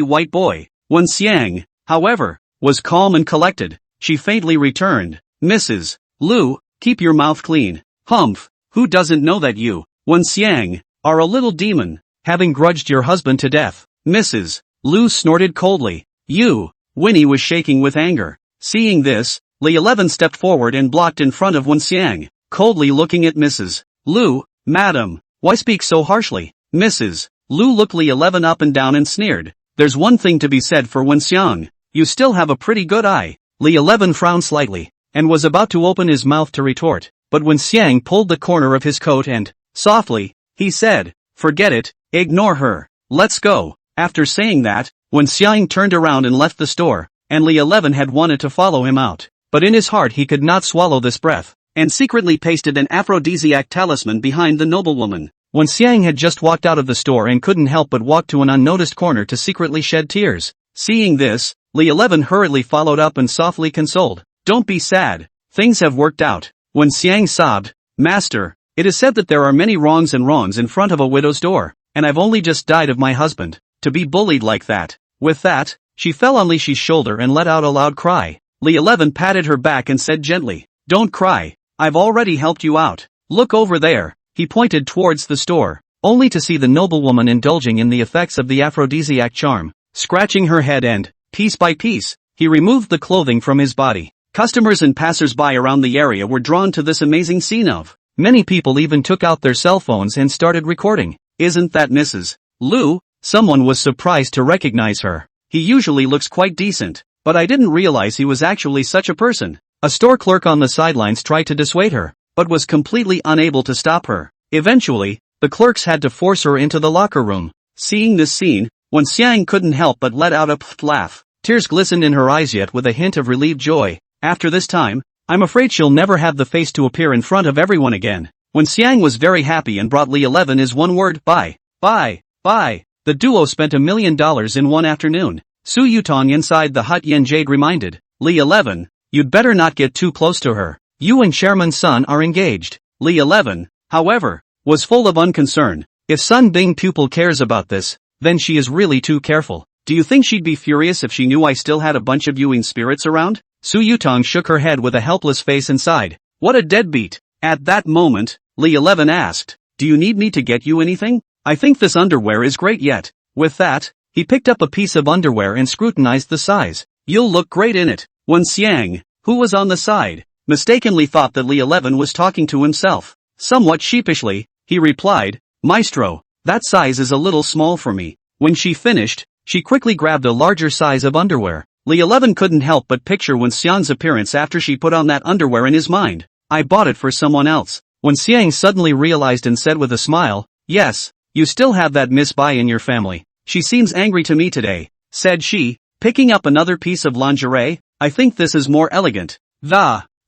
white boy. Wen Xiang, however, was calm and collected. She faintly returned, Mrs. Lu, keep your mouth clean. Humph, who doesn't know that you, Wen Xiang, are a little demon, having grudged your husband to death? Mrs. Lu snorted coldly. You, Winnie was shaking with anger. Seeing this, Li 11 stepped forward and blocked in front of Wen Xiang, coldly looking at Mrs. Lu. Madam, why speak so harshly? Mrs. Lu looked Li 11 up and down and sneered. There's one thing to be said for Wen Xiang. You still have a pretty good eye. Li 11 frowned slightly, and was about to open his mouth to retort, but Wen Xiang pulled the corner of his coat and, softly, he said, forget it, ignore her. Let's go. After saying that, Wen Xiang turned around and left the store, and Li 11 had wanted to follow him out, but in his heart he could not swallow this breath, and secretly pasted an aphrodisiac talisman behind the noblewoman. Wen Xiang had just walked out of the store and couldn't help but walk to an unnoticed corner to secretly shed tears. Seeing this, Li 11 hurriedly followed up and softly consoled. Don't be sad. Things have worked out. Wen Xiang sobbed. Master, it is said that there are many wrongs in front of a widow's door, and I've only just died of my husband. To be bullied like that. With that, She fell on Li Shi's shoulder and let out a loud cry. Li 11 patted her back and said gently, "Don't cry. I've already helped you out. Look over there." He pointed towards the store, only to see the noblewoman indulging in the effects of the aphrodisiac charm, scratching her head and, piece by piece, he removed the clothing from his body. Customers and passers-by around the area were drawn to this amazing scene of. Many people even took out their cell phones and started recording. "Isn't that Mrs. Lu?" Someone was surprised to recognize her. "He usually looks quite decent, but I didn't realize he was actually such a person." A store clerk on the sidelines tried to dissuade her, but was completely unable to stop her. Eventually, the clerks had to force her into the locker room. Seeing this scene, Wen Xiang couldn't help but let out a laugh. Tears glistened in her eyes yet with a hint of relieved joy. After this time, I'm afraid she'll never have the face to appear in front of everyone again. Wen Xiang was very happy and brought Li 11 his one word, bye. Bye. Bye. The duo spent $1 million in one afternoon. Su Yutang inside the hut Yen Jade reminded Li 11, "You'd better not get too close to her. You and Chairman Sun are engaged." Li 11, however, was full of unconcern. If Sun Bing pupil cares about this, then she is really too careful. Do you think she'd be furious if she knew I still had a bunch of Yuan spirits around? Su Yutang shook her head with a helpless face and sighed. What a deadbeat. At that moment, Li 11 asked, "Do you need me to get you anything? I think this underwear is great yet." With that, he picked up a piece of underwear and scrutinized the size. "You'll look great in it." Wen Xiang, who was on the side, mistakenly thought that Li 11 was talking to himself. Somewhat sheepishly, he replied, "Maestro, that size is a little small for me." When she finished, she quickly grabbed a larger size of underwear. Li 11 couldn't help but picture Wen Xiang's appearance after she put on that underwear in his mind. "I bought it for someone else." Wen Xiang suddenly realized and said with a smile, "Yes, you still have that Miss Bai in your family. She seems angry to me today," said she, picking up another piece of lingerie. "I think this is more elegant.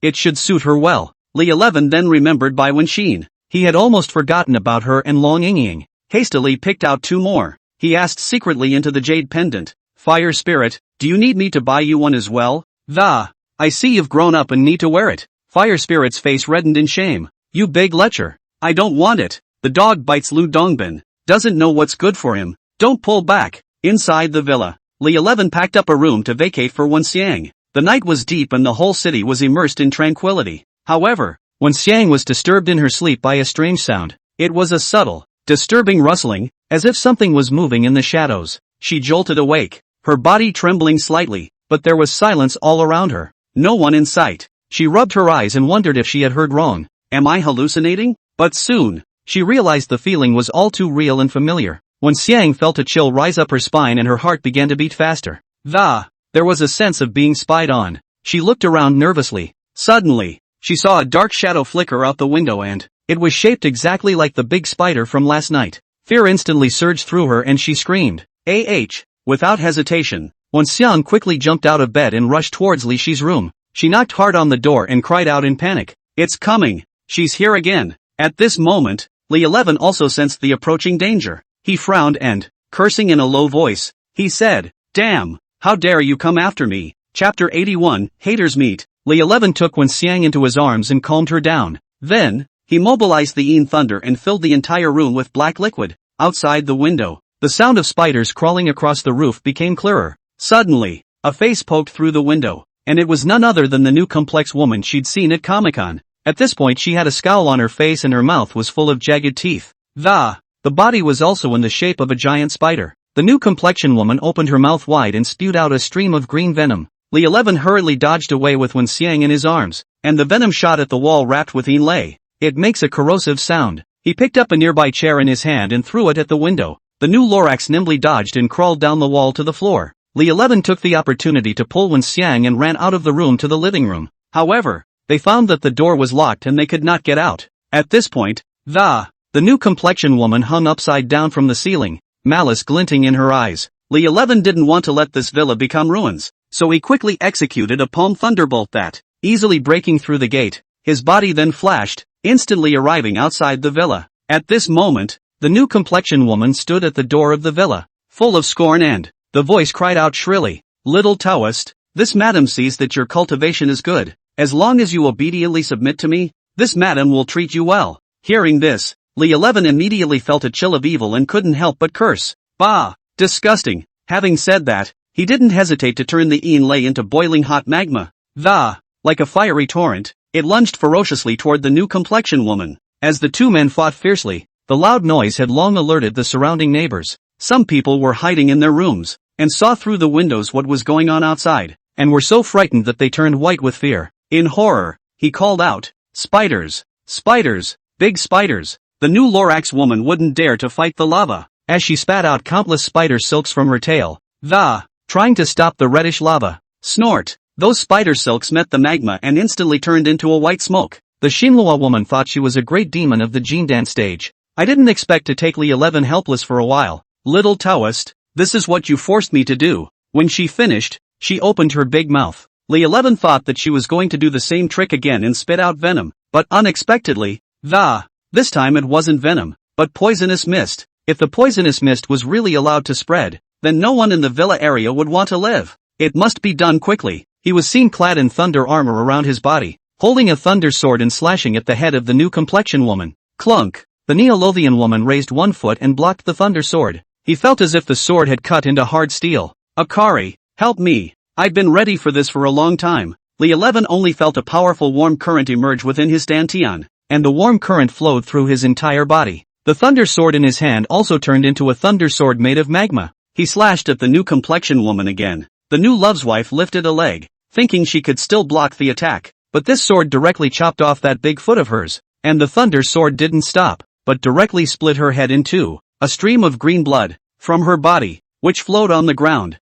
It should suit her well." Li 11 then remembered Bai Wenxin. He had almost forgotten about her and Long Yingying. Hastily picked out two more. He asked secretly into the jade pendant, "Fire Spirit, do you need me to buy you one as well?" "I see you've grown up and need to wear it." Fire Spirit's face reddened in shame. "You big lecher. I don't want it. The dog bites Lu Dongbin. Doesn't know what's good for him. Don't pull back." Inside the villa, Li 11 packed up a room to vacate for Wen Xiang. The night was deep and the whole city was immersed in tranquility. However, Wen Xiang was disturbed in her sleep by a strange sound. It was a subtle, disturbing rustling, as if something was moving in the shadows. She jolted awake, her body trembling slightly, but there was silence all around her. No one in sight. She rubbed her eyes and wondered if she had heard wrong. Am I hallucinating? But soon, she realized the feeling was all too real and familiar. Wen Xiang felt a chill rise up her spine and her heart began to beat faster. There was a sense of being spied on. She looked around nervously. Suddenly, she saw a dark shadow flicker out the window and, it was shaped exactly like the big spider from last night. Fear instantly surged through her and she screamed. Without hesitation, Wen Xiang quickly jumped out of bed and rushed towards Li Shi's room. She knocked hard on the door and cried out in panic. "It's coming! She's here again!" At this moment, Li 11 also sensed the approaching danger. He frowned and, cursing in a low voice, he said, "Damn! How dare you come after me?" Chapter 81, Haters Meet. Li 11 took Wen Xiang into his arms and calmed her down. Then, he mobilized the Yin thunder and filled the entire room with black liquid. Outside the window, the sound of spiders crawling across the roof became clearer. Suddenly, a face poked through the window, and it was none other than the new complex woman she'd seen at Comic-Con. At this point she had a scowl on her face and her mouth was full of jagged teeth. The body was also in the shape of a giant spider. The new complexion woman opened her mouth wide and spewed out a stream of green venom. Li 11 hurriedly dodged away with Wen Xiang in his arms, and the venom shot at the wall wrapped with yin lei. It makes a corrosive sound. He picked up a nearby chair in his hand and threw it at the window. The new Lorax nimbly dodged and crawled down the wall to the floor. Li 11 took the opportunity to pull Wen Xiang and ran out of the room to the living room. However, they found that the door was locked and they could not get out. At this point, the new complexion woman hung upside down from the ceiling, malice glinting in her eyes. Li 11 didn't want to let this villa become ruins, so he quickly executed a palm thunderbolt that, easily breaking through the gate, his body then flashed, instantly arriving outside the villa. At this moment, the new complexion woman stood at the door of the villa, full of scorn and, the voice cried out shrilly, "Little Taoist, this madam sees that your cultivation is good. As long as you obediently submit to me, this madam will treat you well." Hearing this, Li 11 immediately felt a chill of evil and couldn't help but curse. Bah! Disgusting! Having said that, he didn't hesitate to turn the Yin Lei into boiling hot magma. Like a fiery torrent, it lunged ferociously toward the new complexion woman. As the two men fought fiercely, the loud noise had long alerted the surrounding neighbors. Some people were hiding in their rooms, and saw through the windows what was going on outside, and were so frightened that they turned white with fear. In horror, he called out, "Spiders! Spiders! Big spiders!" The new Lorax woman wouldn't dare to fight the lava, as she spat out countless spider silks from her tail, trying to stop the reddish lava. Snort! Those spider silks met the magma and instantly turned into a white smoke. The Shinlua woman thought she was a great demon of the Jin dance stage. I didn't expect to take Li 11 helpless for a while. Little Taoist, this is what you forced me to do. When she finished, she opened her big mouth. Li 11 thought that she was going to do the same trick again and spit out venom, but unexpectedly, this time it wasn't venom, but poisonous mist. If the poisonous mist was really allowed to spread, then no one in the villa area would want to live. It must be done quickly. He was seen clad in thunder armor around his body, holding a thunder sword and slashing at the head of the new complexion woman. Clunk! The Neolothian woman raised one foot and blocked the thunder sword. He felt as if the sword had cut into hard steel. Akari, help me. I've been ready for this for a long time. Li 11 only felt a powerful warm current emerge within his dantian, and the warm current flowed through his entire body. The thunder sword in his hand also turned into a thunder sword made of magma. He slashed at the new complexion woman again. The new love's wife lifted a leg, thinking she could still block the attack, but this sword directly chopped off that big foot of hers, and the thunder sword didn't stop, but directly split her head in two. A stream of green blood, from her body, which flowed on the ground.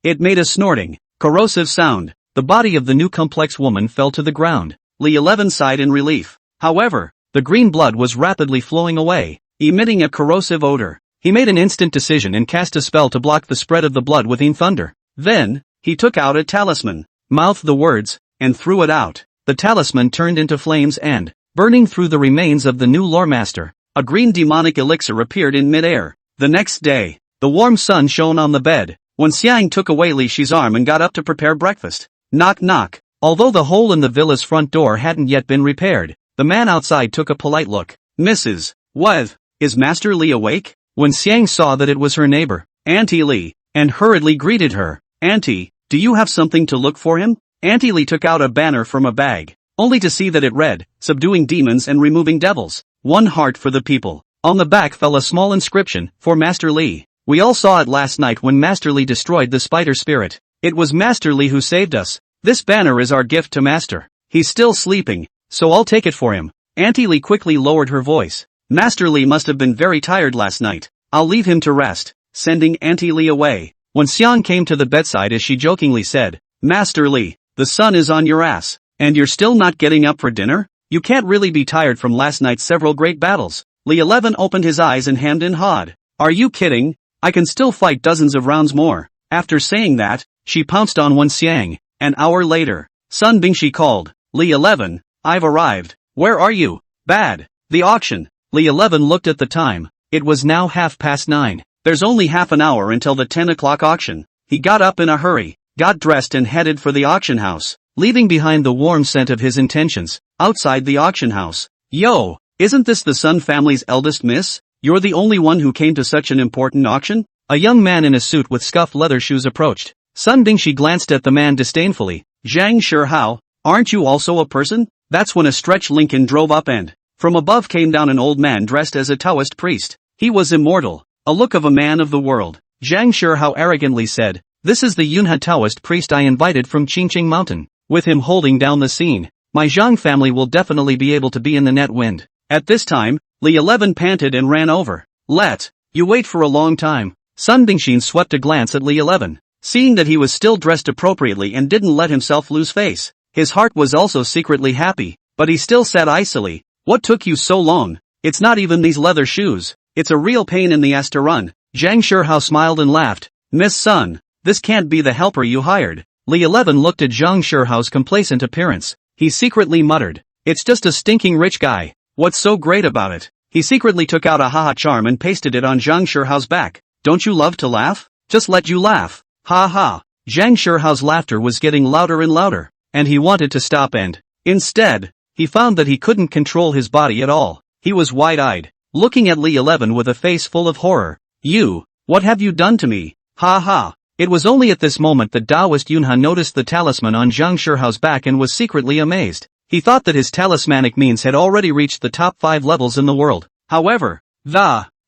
It made a snorting, corrosive sound. The body of the new complex woman fell to the ground. Li 11 sighed in relief. However, the green blood was rapidly flowing away, emitting a corrosive odor. He made an instant decision and cast a spell to block the spread of the blood within thunder. Then, he took out a talisman, mouthed the words, and threw it out. The talisman turned into flames and, burning through the remains of the new lore master, a green demonic elixir appeared in midair. The next day, the warm sun shone on the bed, when Xiang took away Li Shi's arm and got up to prepare breakfast. Knock knock. Although the hole in the villa's front door hadn't yet been repaired, the man outside took a polite look. "Mrs. What? Is Master Li awake?" When Xiang saw that it was her neighbor, Auntie Li, and hurriedly greeted her. "Auntie, do you have something to look for him?" Auntie Li took out a banner from a bag, only to see that it read, "Subduing demons and removing devils. One heart for the people." On the back fell a small inscription, "For Master Li. We all saw it last night when Master Li destroyed the spider spirit. It was Master Li who saved us. This banner is our gift to Master. He's still sleeping, so I'll take it for him." Auntie Li quickly lowered her voice. "Master Li must have been very tired last night. I'll leave him to rest," sending Auntie Li away. When Xiang came to the bedside as she jokingly said, "Master Li, the sun is on your ass, and you're still not getting up for dinner? You can't really be tired from last night's several great battles." Li 11 opened his eyes and hemmed and hawed. "Are you kidding? I can still fight dozens of rounds more." After saying that, she pounced on Wen Xiang. An hour later, Sun Bingshi called, "Li 11, I've arrived. Where are you?" "Bad. The auction." Li 11 looked at the time. It was now 9:30. "There's only half an hour until the 10 o'clock auction." He got up in a hurry, got dressed and headed for the auction house, leaving behind the warm scent of his intentions. Outside the auction house. "Yo, isn't this the Sun family's eldest miss? You're the only one who came to such an important auction?" A young man in a suit with scuffed leather shoes approached. Sun Bingshi glanced at the man disdainfully. "Zhang Shihao, aren't you also a person?" That's when a stretch Lincoln drove up and, from above came down an old man dressed as a Taoist priest. He was immortal, a look of a man of the world. Zhang Shihao arrogantly said, "This is the Yunhe Taoist priest I invited from Qingqing Mountain." With him holding down the scene, my Zhang family will definitely be able to be in the net wind. At this time, Li 11 panted and ran over. "Let you wait for a long time." Sun Bingshin swept a glance at Li 11. Seeing that he was still dressed appropriately and didn't let himself lose face, his heart was also secretly happy, but he still said icily, "What took you so long? It's not even these leather shoes. It's a real pain in the ass to run." Zhang Shihao smiled and laughed. "Miss Sun, this can't be the helper you hired." Li 11 looked at Zhang Shihao's complacent appearance. He secretly muttered, "It's just a stinking rich guy. What's so great about it?" He secretly took out a haha charm and pasted it on Zhang Shihao's back. "Don't you love to laugh? Just let you laugh. Ha ha." Zhang Shihao's laughter was getting louder and louder, and he wanted to stop and, instead, he found that he couldn't control his body at all. He was wide-eyed, looking at Li 11 with a face full of horror. "You, what have you done to me? Ha ha." It was only at this moment that Taoist Yunha noticed the talisman on Zhang Shihao's back and was secretly amazed. He thought that his talismanic means had already reached the top 5 levels in the world. However,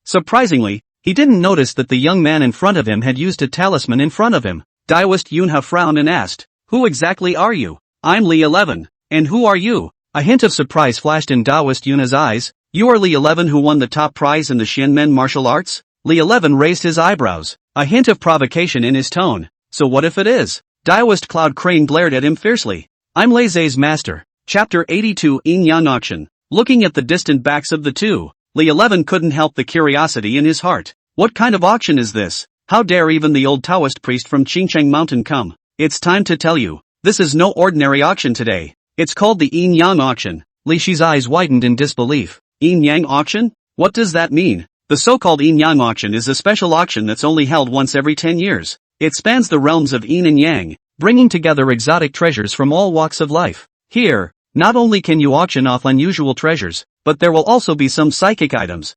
surprisingly, he didn't notice that the young man in front of him had used a talisman in front of him. Taoist Yunha frowned and asked, "Who exactly are you?" "I'm Li 11. And who are you?" A hint of surprise flashed in Taoist Yunha's eyes. "You are Li 11 who won the top prize in the Xianmen martial arts?" Li 11 raised his eyebrows, a hint of provocation in his tone. "So what if it is?" Taoist Cloud Crane glared at him fiercely. "I'm Lei Zhe's master." Chapter 82 Yin-Yang Auction. Looking at the distant backs of the two, Li 11 couldn't help the curiosity in his heart. What kind of auction is this? How dare even the old Taoist priest from Qingcheng Mountain come? It's time to tell you, this is no ordinary auction today. It's called the Yin-Yang auction. Li Shi's eyes widened in disbelief. Yin-Yang auction? What does that mean? The so-called Yin-Yang auction is a special auction that's only held once every 10 years. It spans the realms of Yin and Yang, bringing together exotic treasures from all walks of life. Here, not only can you auction off unusual treasures, but there will also be some psychic items.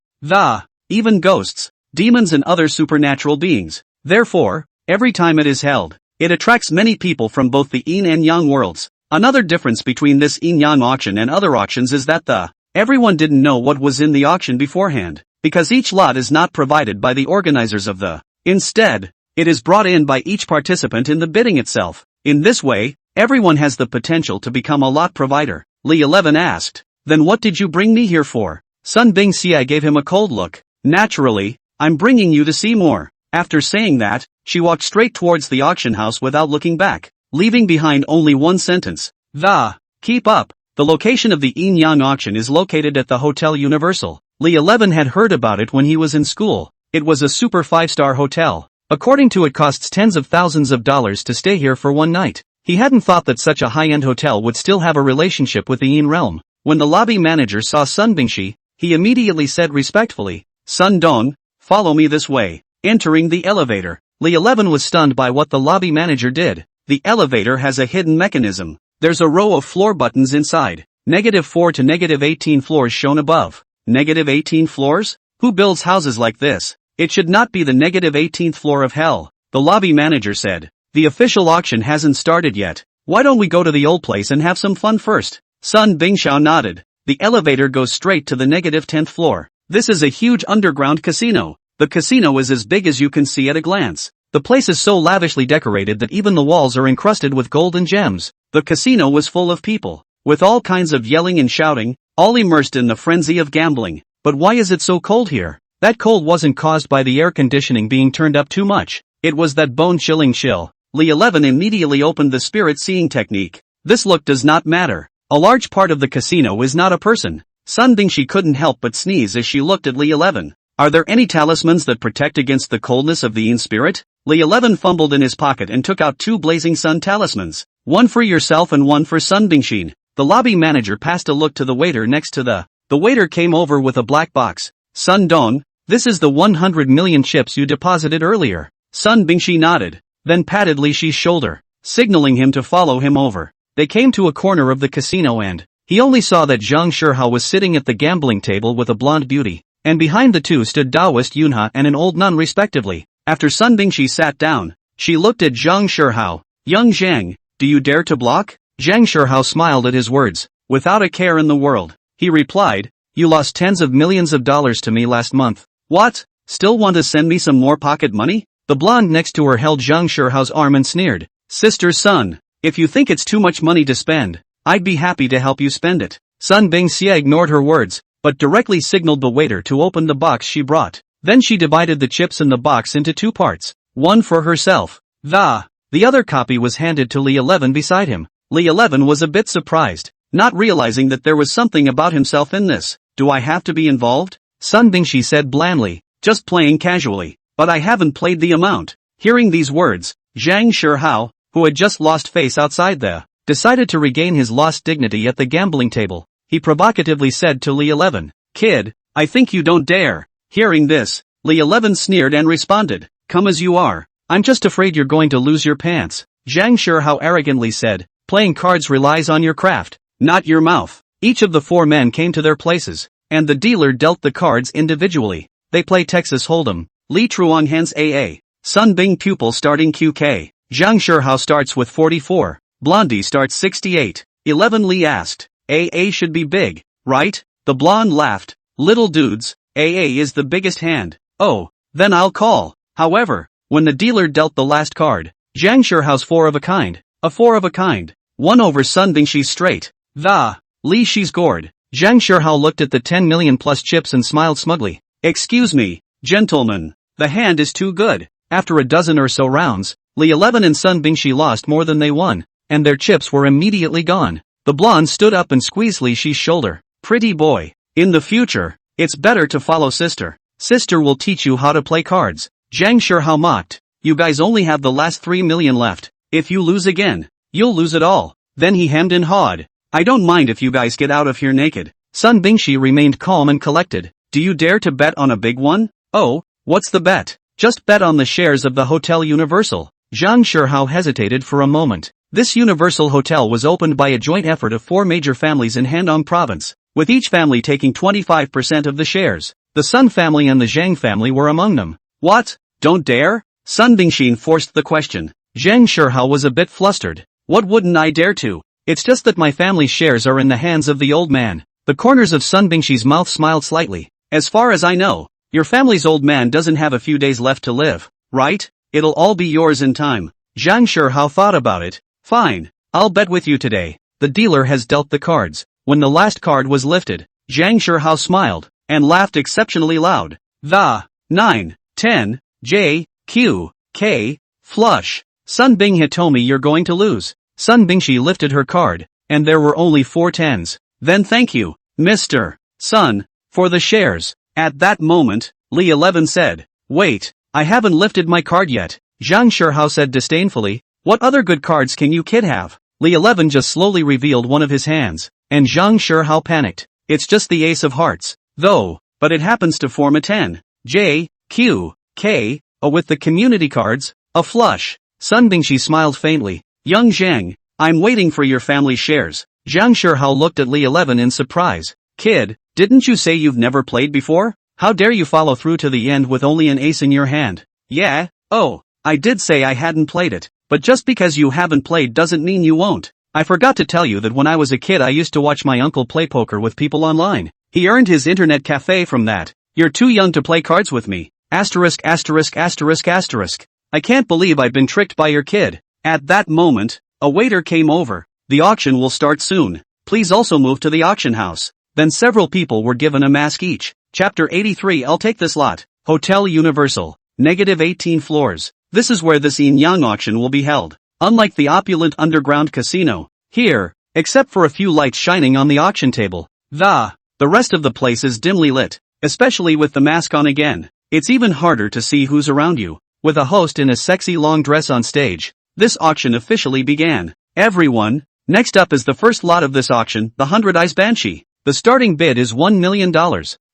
Even ghosts, demons and other supernatural beings. Therefore, every time it is held, it attracts many people from both the Yin and Yang worlds. Another difference between this Yin-Yang auction and other auctions is that everyone didn't know what was in the auction beforehand, because each lot is not provided by the organizers of the. Instead, it is brought in by each participant in the bidding itself. In this way, everyone has the potential to become a lot provider. Li 11 asked, "Then what did you bring me here for?" Sun Bingxia gave him a cold look. "Naturally, I'm bringing you to see more." After saying that, she walked straight towards the auction house without looking back, leaving behind only one sentence. Keep up. The location of the Yin-Yang auction is located at the Hotel Universal. Li 11 had heard about it when he was in school. It was a super 5-star hotel. According to it costs tens of thousands of dollars to stay here for one night. He hadn't thought that such a high-end hotel would still have a relationship with the Yin realm. When the lobby manager saw Sun Bingxi, he immediately said respectfully, "Sun Dong, follow me this way." Entering the elevator, Li 11 was stunned by what the lobby manager did. The elevator has a hidden mechanism. There's a row of floor buttons inside. -4 to -18 floors shown above. -18 floors? Who builds houses like this? It should not be the -18th floor of hell, the lobby manager said. The official auction hasn't started yet. Why don't we go to the old place and have some fun first? Sun Bingxiao nodded. The elevator goes straight to the -10th floor. This is a huge underground casino. The casino is as big as you can see at a glance. The place is so lavishly decorated that even the walls are encrusted with gold and gems. The casino was full of people, with all kinds of yelling and shouting, all immersed in the frenzy of gambling. But why is it so cold here? That cold wasn't caused by the air conditioning being turned up too much. It was that bone-chilling chill. Li 11 immediately opened the spirit-seeing technique. This look does not matter. A large part of the casino is not a person. Sun Bingxi couldn't help but sneeze as she looked at Li 11. Are there any talismans that protect against the coldness of the Yin spirit? Li 11 fumbled in his pocket and took out 2 blazing sun talismans. One for yourself and one for Sun Bingxi. The lobby manager passed a look to the waiter next to the waiter came over with a black box. "Sun Dong, this is the 100 million chips you deposited earlier." Sun Bingxi nodded, then patted Li Shi's shoulder, signaling him to follow him over. They came to a corner of the casino and he only saw that Zhang Shihao was sitting at the gambling table with a blonde beauty, and behind the two stood Taoist Yunha and an old nun respectively. After Sun Bingxi sat down, she looked at Zhang Shihao. "Young Zhang, do you dare to block?" Zhang Shihao smiled at his words. Without a care in the world, he replied, "You lost tens of millions of dollars to me last month. What? Still want to send me some more pocket money?" The blonde next to her held Zhang Shihao's arm and sneered. "Sister Sun, if you think it's too much money to spend, I'd be happy to help you spend it." Sun Bingxia ignored her words, but directly signaled the waiter to open the box she brought. Then she divided the chips in the box into 2 parts, one for herself. The other copy was handed to Li 11 beside him. Li 11 was a bit surprised, not realizing that there was something about himself in this. "Do I have to be involved?" Sun Bingxi said blandly, "Just playing casually, but I haven't played the amount." Hearing these words, Zhang Shihao, who had just lost face outside decided to regain his lost dignity at the gambling table. He provocatively said to Li 11, "Kid, I think you don't dare." Hearing this, Li 11 sneered and responded, "Come as you are. I'm just afraid you're going to lose your pants." Zhang Shihao arrogantly said, "Playing cards relies on your craft, not your mouth." Each of the 4 men came to their places, and the dealer dealt the cards individually. They play Texas Hold'em, Li Truong Hens AA. Sun Bing pupil starting QK. Zhang Shihao starts with 44. Blondie starts 68. 11 Li asked. AA should be big, right? The blonde laughed. Little dudes, AA is the biggest hand. Oh, then I'll call. However, when the dealer dealt the last card, Zhang Shihao's 4 of a kind. A 4 of a kind. 1 over Sun Bing she's straight. Li she's gored. Zhang Shihao looked at the 10 million plus chips and smiled smugly. Excuse me, gentlemen. The hand is too good. After a dozen or so rounds, Li 11 and Sun Bingshi lost more than they won, and their chips were immediately gone. The blonde stood up and squeezed Li Shi's shoulder. Pretty boy. In the future, it's better to follow sister. Sister will teach you how to play cards. Zhang Shihao mocked. You guys only have the last 3 million left. If you lose again, you'll lose it all. Then he hemmed and hawed. I don't mind if you guys get out of here naked. Sun Bingshi remained calm and collected. Do you dare to bet on a big one? Oh, what's the bet? Just bet on the shares of the Hotel Universal. Zhang Shihao hesitated for a moment. This Universal Hotel was opened by a joint effort of 4 major families in Handong province, with each family taking 25% of the shares. The Sun family and the Zhang family were among them. What? Don't dare? Sun Bingshi forced the question. Zhang Shihao was a bit flustered. What wouldn't I dare to? It's just that my family's shares are in the hands of the old man. The corners of Sun Bingshi's mouth smiled slightly. As far as I know, your family's old man doesn't have a few days left to live, right? It'll all be yours in time. Zhang Shihao thought about it. Fine, I'll bet with you today. The dealer has dealt the cards. When the last card was lifted, Zhang Shihao smiled, and laughed exceptionally loud. The 9, 10, J, Q, K, flush. Sun Bing had told me you're going to lose. Sun Bingshi lifted her card, and there were only 4 tens. Then thank you, Mr. Sun, for the shares. At that moment, Li 11 said, wait, I haven't lifted my card yet. Zhang Shihao said disdainfully, what other good cards can you kid have? Li 11 just slowly revealed one of his hands, and Zhang Shihao panicked. It's just the ace of hearts, though, but it happens to form a 10. J, Q, K, with the community cards, a flush. Sun Bingshi smiled faintly. Young Zhang, I'm waiting for your family's shares. Zhang Shihao looked at Li 11 in surprise. Kid, didn't you say you've never played before? How dare you follow through to the end with only an ace in your hand? Yeah, oh, I did say I hadn't played it, but just because you haven't played doesn't mean you won't. I forgot to tell you that when I was a kid I used to watch my uncle play poker with people online. He earned his internet cafe from that. You're too young to play cards with me. Asterisk asterisk asterisk asterisk. I can't believe I've been tricked by your kid. At that moment, a waiter came over. The auction will start soon. Please also move to the auction house. Then several people were given a mask each. Chapter 83. I'll take this lot. Hotel Universal. -18 floors. This is where this Yin-Yang auction will be held. Unlike the opulent underground casino, here, except for a few lights shining on the auction table, the rest of the place is dimly lit, especially with the mask on again. It's even harder to see who's around you. With a host in a sexy long dress on stage, this auction officially began. Everyone, next up is the first lot of this auction, the 100 Eyes Banshee. The starting bid is $1 million.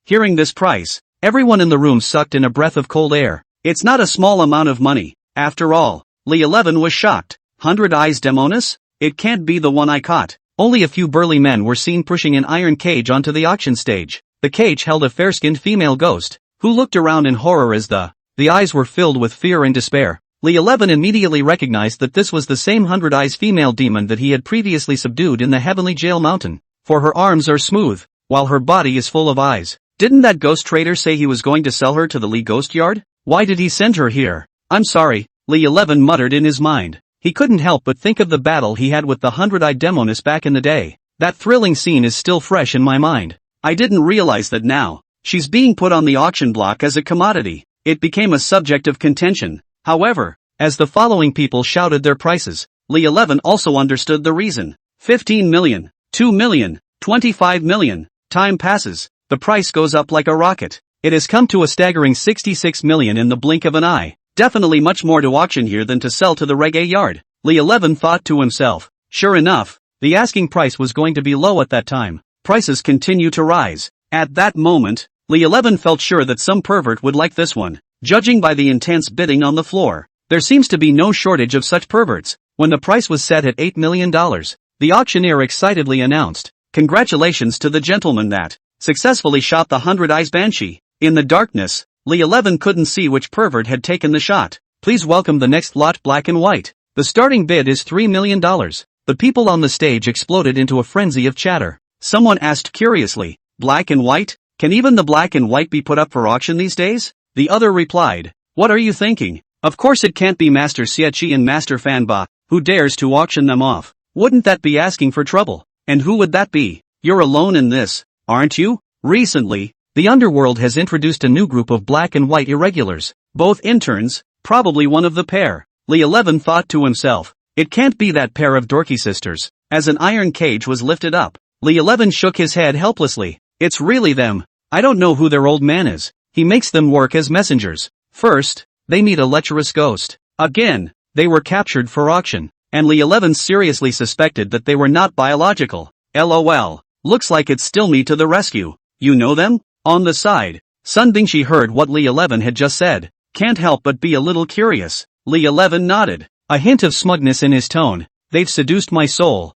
Hearing this price, everyone in the room sucked in a breath of cold air. It's not a small amount of money. After all, Li 11 was shocked. 100 Eyes Demonis? It can't be the one I caught. Only a few burly men were seen pushing an iron cage onto the auction stage. The cage held a fair-skinned female ghost, who looked around in horror as the eyes were filled with fear and despair. Li 11 immediately recognized that this was the same 100 Eyes female demon that he had previously subdued in the Heavenly Jail Mountain. For her arms are smooth, while her body is full of eyes. Didn't that ghost trader say he was going to sell her to the Li Ghost Yard? Why did he send her here? I'm sorry, Li 11 muttered in his mind. He couldn't help but think of the battle he had with the 100-eyed Demonis back in the day. That thrilling scene is still fresh in my mind. I didn't realize that now. She's being put on the auction block as a commodity. It became a subject of contention. However, as the following people shouted their prices, Li 11 also understood the reason. 15 million, 2 million, 25 million. Time passes. The price goes up like a rocket. It has come to a staggering 66 million in the blink of an eye. Definitely much more to auction here than to sell to the reggae yard. Li 11 thought to himself. Sure enough, the asking price was going to be low at that time. Prices continue to rise. At that moment, Li 11 felt sure that some pervert would like this one. Judging by the intense bidding on the floor, there seems to be no shortage of such perverts. When the price was set at $8 million, the auctioneer excitedly announced, "Congratulations to the gentleman that successfully shot the 100 Eyes Banshee." In the darkness, Li 11 couldn't see which pervert had taken the shot. Please welcome the next lot, black and white. The starting bid is $3 million. The people on the stage exploded into a frenzy of chatter. Someone asked curiously, black and white? Can even the black and white be put up for auction these days? The other replied, what are you thinking? Of course it can't be Master Xiechi and Master Fanba, who dares to auction them off. Wouldn't that be asking for trouble? And who would that be? You're alone in this, aren't you? Recently, the underworld has introduced a new group of black and white irregulars, both interns, probably one of the pair. Li 11 thought to himself, it can't be that pair of dorky sisters. As an iron cage was lifted up, Li 11 shook his head helplessly. It's really them. I don't know who their old man is. He makes them work as messengers. First, they meet a lecherous ghost. Again, they were captured for auction, and Li 11 seriously suspected that they were not biological. LOL. Looks like it's still me to the rescue. You know them? On the side, Sun Bingshi heard what Li 11 had just said. Can't help but be a little curious. Li 11 nodded, a hint of smugness in his tone. They've seduced my soul.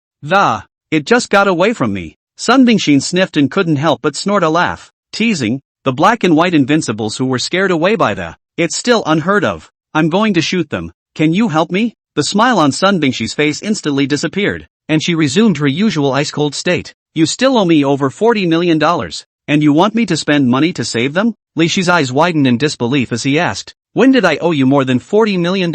It just got away from me. Sun Bingshi sniffed and couldn't help but snort a laugh. Teasing, the black and white invincibles who were scared away by it's still unheard of. I'm going to shoot them. Can you help me? The smile on Sun Bingshi's face instantly disappeared, and she resumed her usual ice-cold state. You still owe me over $40 million, and you want me to spend money to save them? Li Shi's eyes widened in disbelief as he asked, when did I owe you more than $40 million?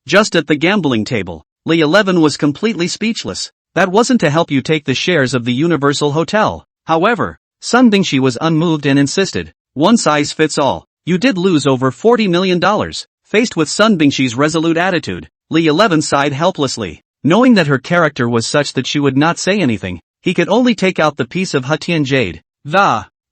Just at the gambling table. Li 11 was completely speechless. That wasn't to help you take the shares of the Universal Hotel. However, Sun Bingshi was unmoved and insisted, one size fits all. You did lose over $40 million. Faced with Sun Bingshi's resolute attitude, Li 11 sighed helplessly. Knowing that her character was such that she would not say anything, he could only take out the piece of Hutian jade.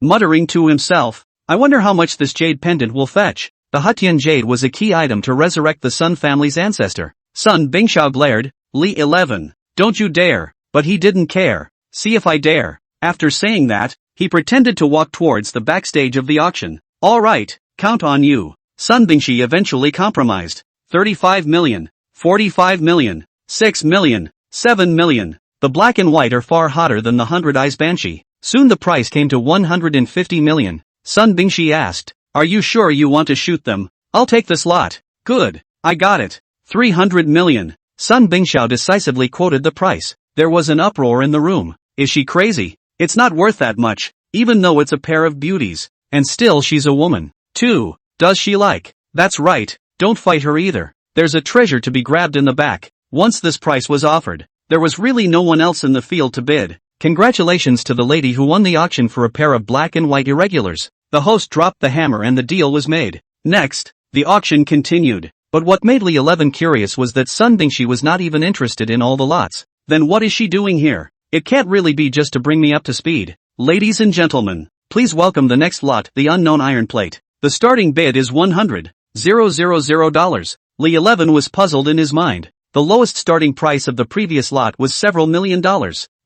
Muttering to himself, I wonder how much this jade pendant will fetch. The Hutian jade was a key item to resurrect the Sun family's ancestor. Sun Bingshao glared, Li 11, don't you dare, but he didn't care. See if I dare. After saying that, he pretended to walk towards the backstage of the auction. Alright, count on you. Sun Bingshi eventually compromised. 35 million, 45 million, 6 million, 7 million. The black and white are far hotter than the 100 Eyes Banshee. Soon the price came to 150 million. Sun Bingshi asked, are you sure you want to shoot them? I'll take this lot. Good, I got it. 300 million. Sun Bingshao decisively quoted the price. There was an uproar in the room. Is she crazy? It's not worth that much, even though it's a pair of beauties. And still she's a woman, too. Does she like? That's right, don't fight her either. There's a treasure to be grabbed in the back. Once this price was offered, there was really no one else in the field to bid. Congratulations to the lady who won the auction for a pair of black and white irregulars. The host dropped the hammer and the deal was made. Next, the auction continued. But what made Li 11 curious was that Sun Bingshi was not even interested in all the lots. Then what is she doing here? It can't really be just to bring me up to speed. Ladies and gentlemen, please welcome the next lot, the unknown iron plate. The starting bid is $100,000. Li 11 was puzzled in his mind. The lowest starting price of the previous lot was several $million.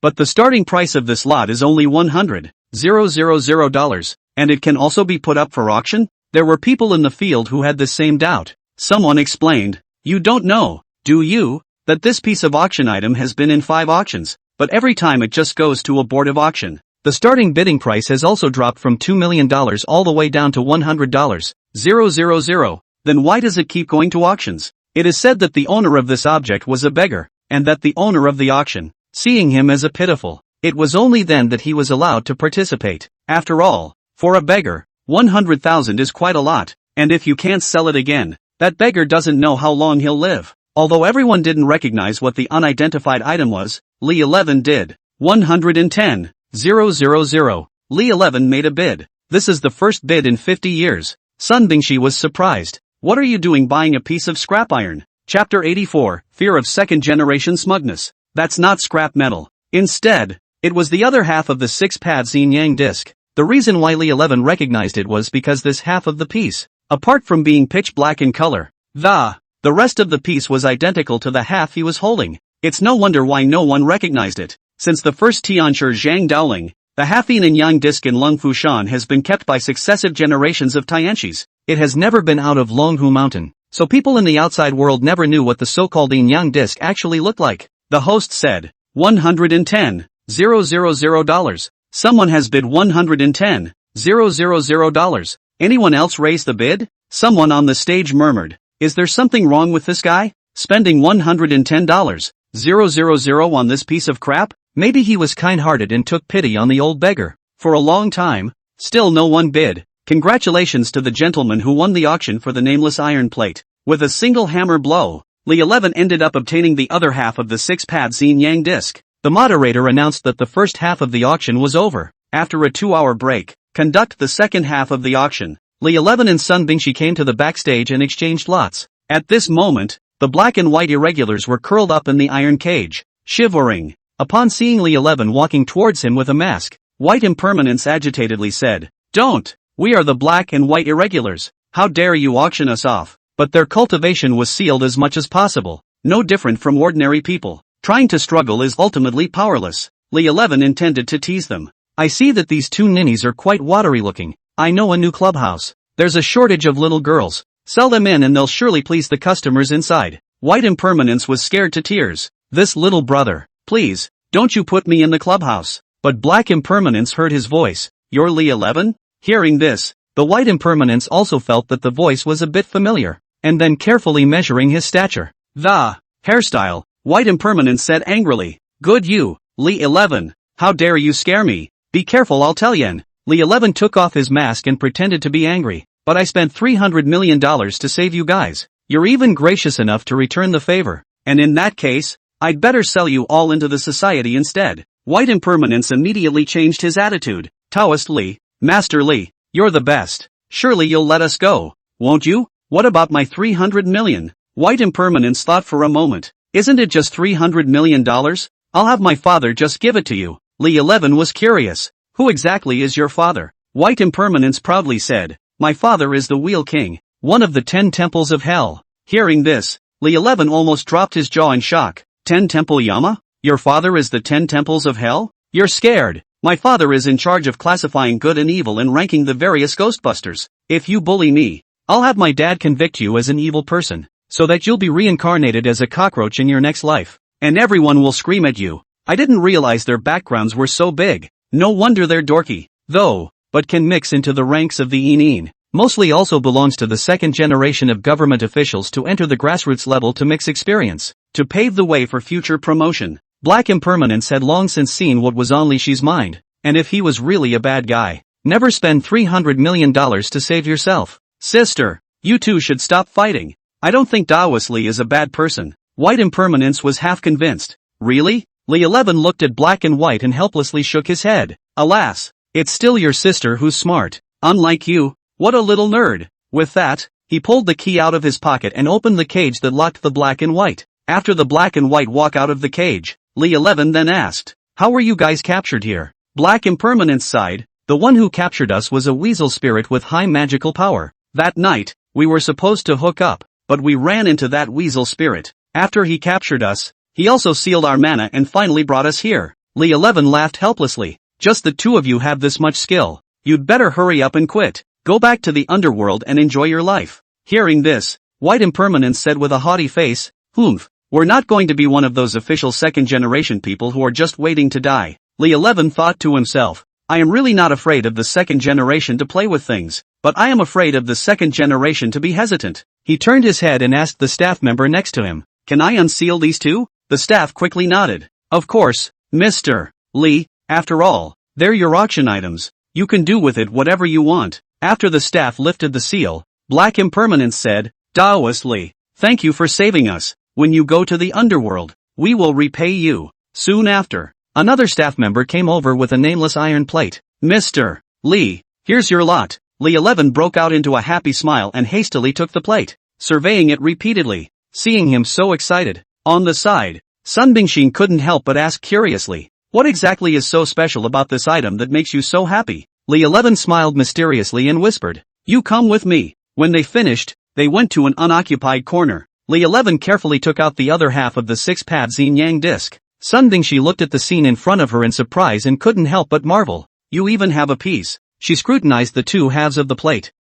But the starting price of this lot is only $100,000, and it can also be put up for auction? There were people in the field who had the same doubt. Someone explained, you don't know, do you, that this piece of auction item has been in 5 auctions, but every time it just goes to a board of auction. The starting bidding price has also dropped from $2 million all the way down to $100,000. Then why does it keep going to auctions? It is said that the owner of this object was a beggar, and that the owner of the auction, seeing him as a pitiful, it was only then that he was allowed to participate. After all, for a beggar, 100,000 is quite a lot, and if you can't sell it again, that beggar doesn't know how long he'll live. Although everyone didn't recognize what the unidentified item was, Li 11 did. 110,000. Li 11 made a bid. This is the first bid in 50 years. Sun Bingshi was surprised. What are you doing buying a piece of scrap iron? Chapter 84, Fear of Second-Generation Smugness. That's not scrap metal. Instead, it was the other half of the 6-paths Yin-Yang disc. The reason why Li 11 recognized it was because this half of the piece, apart from being pitch black in color, the rest of the piece was identical to the half he was holding. It's no wonder why no one recognized it. Since the first Tianshi Zhang Daoling, the half Yin and Yang disc in Lungfu Shan has been kept by successive generations of Tianshis. It has never been out of Longhu Mountain, so people in the outside world never knew what the so-called Yin-Yang disc actually looked like. The host said, $110,000. Someone has bid $110,000. Anyone else raise the bid? Someone on the stage murmured, Is there something wrong with this guy? Spending $110,000 on this piece of crap? Maybe he was kind-hearted and took pity on the old beggar. For a long time, still no one bid. Congratulations to the gentleman who won the auction for the nameless iron plate. With a single hammer blow, Li 11 ended up obtaining the other half of the 6-pads Yin-Yang disc. The moderator announced that the first half of the auction was over. After a 2-hour break, conduct the second half of the auction. Li 11 and Sun Bingshi came to the backstage and exchanged lots. At this moment, the black and white irregulars were curled up in the iron cage, shivering. Upon seeing Li 11 walking towards him with a mask, White Impermanence agitatedly said, "Don't! We are the black and white irregulars. How dare you auction us off?" But their cultivation was sealed as much as possible. No different from ordinary people. Trying to struggle is ultimately powerless. Li 11 intended to tease them. "I see that these two ninnies are quite watery looking. I know a new clubhouse. There's a shortage of little girls. Sell them in and they'll surely please the customers inside." White Impermanence was scared to tears. "This little brother, please, don't you put me in the clubhouse." But Black Impermanence heard his voice. "You're Li 11? Hearing this, the White Impermanence also felt that the voice was a bit familiar, and then carefully measuring his stature. "The hairstyle," White Impermanence said angrily. "Good you, Li 11. How dare you scare me? Be careful, I'll tell yen." Li 11 took off his mask and pretended to be angry. "But I spent $300 million to save you guys. You're even gracious enough to return the favor. And in that case, I'd better sell you all into the society instead." White Impermanence immediately changed his attitude. "Taoist Li, Master Li, you're the best. Surely you'll let us go, won't you? What about my $300 million? White Impermanence thought for a moment. "Isn't it just $300 million? I'll have my father just give it to you." Li 11 was curious. "Who exactly is your father?" White Impermanence proudly said, "My father is the Wheel King, one of the 10 temples of hell." Hearing this, Li 11 almost dropped his jaw in shock. 10 Temple Yama? Your father is the 10 temples of hell? You're scared. My father is in charge of classifying good and evil and ranking the various Ghostbusters. If you bully me, I'll have my dad convict you as an evil person, so that you'll be reincarnated as a cockroach in your next life. And everyone will scream at you. I didn't realize their backgrounds were so big. No wonder they're dorky, though, but can mix into the ranks of the Yin. Mostly also belongs to the second generation of government officials to enter the grassroots level to mix experience, to pave the way for future promotion. Black Impermanence had long since seen what was on Li Shi's mind, and if he was really a bad guy, never spend $300 million to save yourself. "Sister, you two should stop fighting. I don't think Taoist Li is a bad person." White Impermanence was half convinced. "Really?" Li 11 looked at Black and White and helplessly shook his head. "Alas, it's still your sister who's smart. Unlike you. What a little nerd." With that, he pulled the key out of his pocket and opened the cage that locked the Black and White. After the Black and White walk out of the cage, Li 11 then asked, "How were you guys captured here?" Black Impermanence sighed. "The one who captured us was a weasel spirit with high magical power. That night, we were supposed to hook up, but we ran into that weasel spirit. After he captured us, he also sealed our mana and finally brought us here." Li 11 laughed helplessly. "Just the two of you have this much skill. You'd better hurry up and quit. Go back to the underworld and enjoy your life." Hearing this, White Impermanence said with a haughty face, "Humph, we're not going to be one of those official second-generation people who are just waiting to die." Li 11 thought to himself, "I am really not afraid of the second generation to play with things, but I am afraid of the second generation to be hesitant." He turned his head and asked the staff member next to him, "Can I unseal these two?" The staff quickly nodded. "Of course, Mr. Li, after all, they're your auction items. You can do with it whatever you want." After the staff lifted the seal, Black Impermanence said, "Taoist Li, thank you for saving us. When you go to the underworld, we will repay you." Soon after, another staff member came over with a nameless iron plate. "Mr. Li, here's your lot." Li 11 broke out into a happy smile and hastily took the plate, surveying it repeatedly. Seeing him so excited, on the side, Sun Bingxin couldn't help but ask curiously, "What exactly is so special about this item that makes you so happy?" Li 11 smiled mysteriously and whispered, "You come with me." When they finished, they went to an unoccupied corner. Li 11 carefully took out the other half of the 6-pad Yin-Yang disc. Sun Bingxi looked at the scene in front of her in surprise and couldn't help but marvel. "You even have a piece." She scrutinized the two halves of the plate.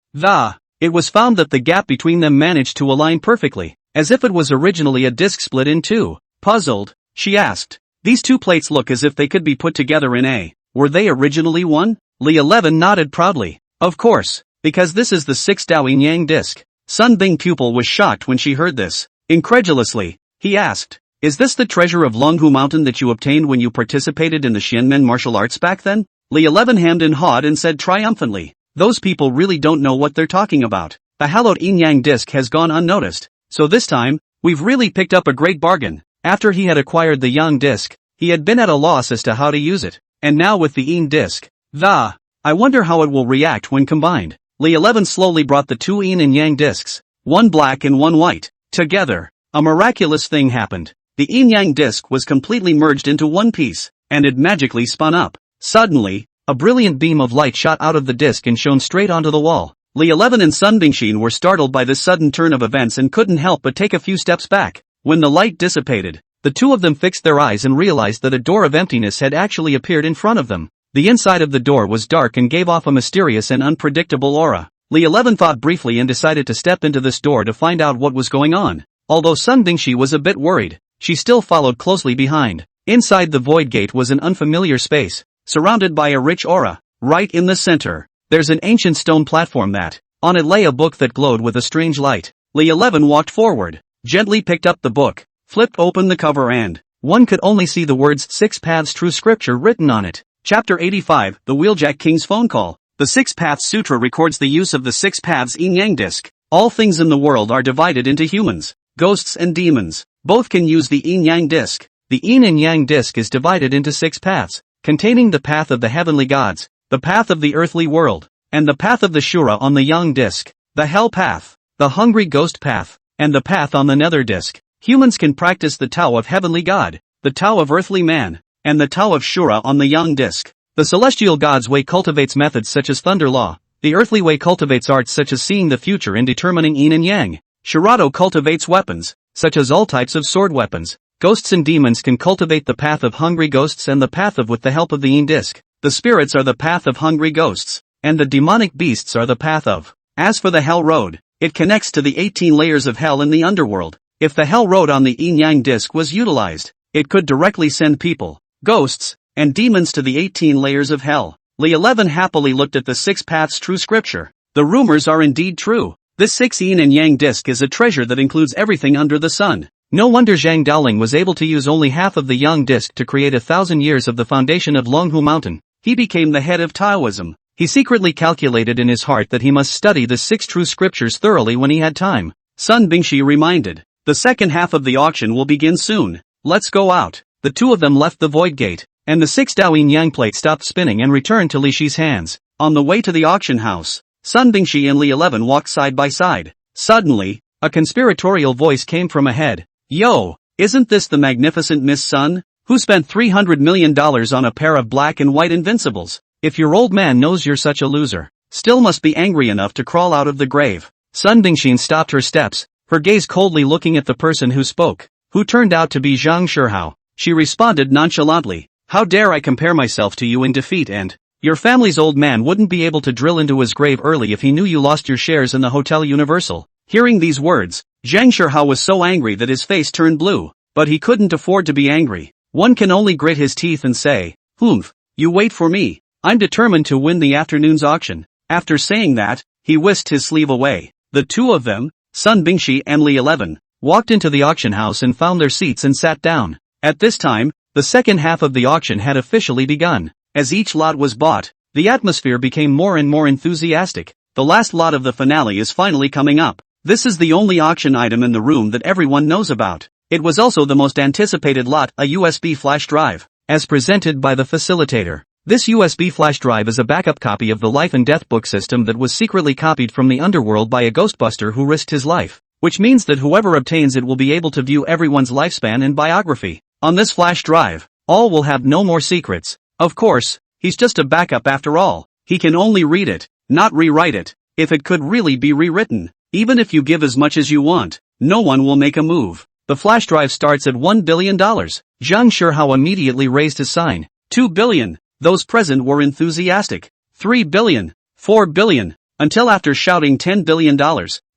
It was found that the gap between them managed to align perfectly, as if it was originally a disc split in two. Puzzled, she asked, "These two plates look as if they could be put together in a. Were they originally one?" Li 11 nodded proudly. "Of course, because this is the 6th Dao Yin-Yang disc. Sun Bing pupil was shocked when she heard this. Incredulously, he asked, "Is this the treasure of Luohua Mountain that you obtained when you participated in the Xianmen martial arts back then?" Li 11 hemmed and hawed and said triumphantly, "Those people really don't know what they're talking about. The hallowed Yin-Yang disc has gone unnoticed. So this time, we've really picked up a great bargain." After he had acquired the Yang disc, he had been at a loss as to how to use it. And now with the Yin disc, I wonder how it will react when combined. Li 11 slowly brought the two Yin and Yang discs, one black and one white, together. A miraculous thing happened. The Yin-Yang disc was completely merged into one piece, and it magically spun up. Suddenly, a brilliant beam of light shot out of the disc and shone straight onto the wall. Li 11 and Sun Bingxin were startled by this sudden turn of events and couldn't help but take a few steps back. When the light dissipated, the two of them fixed their eyes and realized that a door of emptiness had actually appeared in front of them. The inside of the door was dark and gave off a mysterious and unpredictable aura. Li 11 thought briefly and decided to step into this door to find out what was going on. Although Sun Bingxi was a bit worried, she still followed closely behind. Inside the void gate was an unfamiliar space, surrounded by a rich aura. Right in the center, there's an ancient stone platform that, on it lay a book that glowed with a strange light. Li 11 walked forward, gently picked up the book, flipped open the cover and, one could only see the words 6 Paths True Scripture written on it. Chapter 85, The Wheeljack King's Phone Call. The 6 Paths Sutra records the use of the 6 Paths Yin-Yang disc. All things in the world are divided into humans, ghosts and demons. Both can use the Yin-Yang disc. The Yin and Yang disc is divided into 6 paths, containing the path of the heavenly gods, the path of the earthly world, and the path of the Shura on the Yang disc, the hell path, the hungry ghost path, and the path on the nether disc. Humans can practice the Tao of heavenly god, the Tao of earthly man, and the Tao of Shura on the Yang disc. The celestial god's way cultivates methods such as thunder law. The earthly way cultivates arts such as seeing the future and determining yin and yang. Shirado cultivates weapons, such as all types of sword weapons. Ghosts and demons can cultivate the path of hungry ghosts and the path of with the help of the yin disc. The spirits are the path of hungry ghosts, and the demonic beasts are the path of. As for the hell road, it connects to the 18 layers of hell in the underworld. If the hell road on the yin-yang disc was utilized, it could directly send people, ghosts, and demons to the 18 layers of hell. Li 11 happily looked at the 6 Paths True Scripture. The rumors are indeed true. This 6 Yin and Yang disc is a treasure that includes everything under the sun. No wonder Zhang Daoling was able to use only half of the Yang disc to create 1,000 years of the foundation of Luohua Mountain. He became the head of Taoism. He secretly calculated in his heart that he must study the 6 true scriptures thoroughly when he had time. Sun Bingxi reminded, "The second half of the auction will begin soon. Let's go out." The two of them left the void gate, and the 6 Dao Yin-Yang plate stopped spinning and returned to Li Shi's hands. On the way to the auction house, Sun Bingxi and Li 11 walked side by side. Suddenly, a conspiratorial voice came from ahead. "Yo, isn't this the magnificent Miss Sun, who spent $300 million on a pair of black and white invincibles? If your old man knows you're such a loser, still must be angry enough to crawl out of the grave." Sun Bingxin stopped her steps, her gaze coldly looking at the person who spoke, who turned out to be Zhang Shihao. She responded nonchalantly, "How dare I compare myself to you in defeat, and your family's old man wouldn't be able to drill into his grave early if he knew you lost your shares in the Hotel Universal." Hearing these words, Zhang Shihao was so angry that his face turned blue, but he couldn't afford to be angry. One can only grit his teeth and say, "Humph, you wait for me. I'm determined to win the afternoon's auction." After saying that, he whisked his sleeve away. The two of them, Sun Bingxi and Li 11, walked into the auction house and found their seats and sat down. At this time, the second half of the auction had officially begun. As each lot was bought, the atmosphere became more and more enthusiastic. The last lot of the finale is finally coming up. This is the only auction item in the room that everyone knows about. It was also the most anticipated lot, a USB flash drive, as presented by the facilitator. This USB flash drive is a backup copy of the life and death book system that was secretly copied from the underworld by a ghostbuster who risked his life, which means that whoever obtains it will be able to view everyone's lifespan and biography. On this flash drive, all will have no more secrets. Of course, he's just a backup after all. He can only read it, not rewrite it. If it could really be rewritten, even if you give as much as you want, no one will make a move. The flash drive starts at $1 billion. Zhang Shihao immediately raised his sign. $2 billion. Those present were enthusiastic. $3 billion. $4 billion. Until after shouting $10 billion,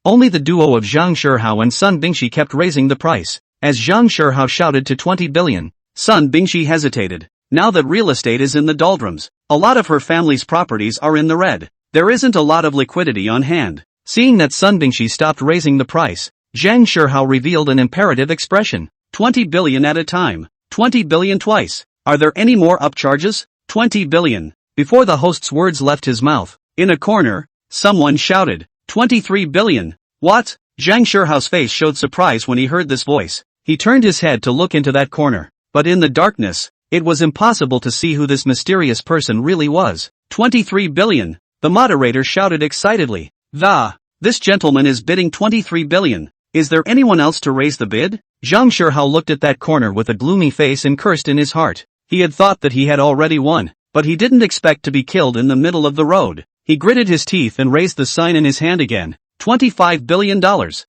only the duo of Zhang Shihao and Sun Bingxi kept raising the price. As Zhang Shihao shouted to $20 billion, Sun Bingxi hesitated. Now that real estate is in the doldrums, a lot of her family's properties are in the red. There isn't a lot of liquidity on hand. Seeing that Sun Bingshi stopped raising the price, Zhang Shihao revealed an imperative expression. 20 billion at a time. 20 billion twice. Are there any more upcharges? 20 billion. Before the host's words left his mouth, in a corner, someone shouted, 23 billion. What? Zhang Shihao's face showed surprise when he heard this voice. He turned his head to look into that corner, but in the darkness, it was impossible to see who this mysterious person really was. 23 billion. The moderator shouted excitedly. This gentleman is bidding 23 billion. Is there anyone else to raise the bid? Zhang Shihao looked at that corner with a gloomy face and cursed in his heart. He had thought that he had already won, but he didn't expect to be killed in the middle of the road. He gritted his teeth and raised the sign in his hand again. $25 billion.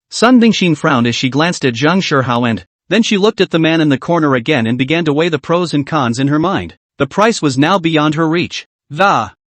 Sun Bingxin frowned as she glanced at Zhang Shihao and then she looked at the man in the corner again and began to weigh the pros and cons in her mind. The price was now beyond her reach.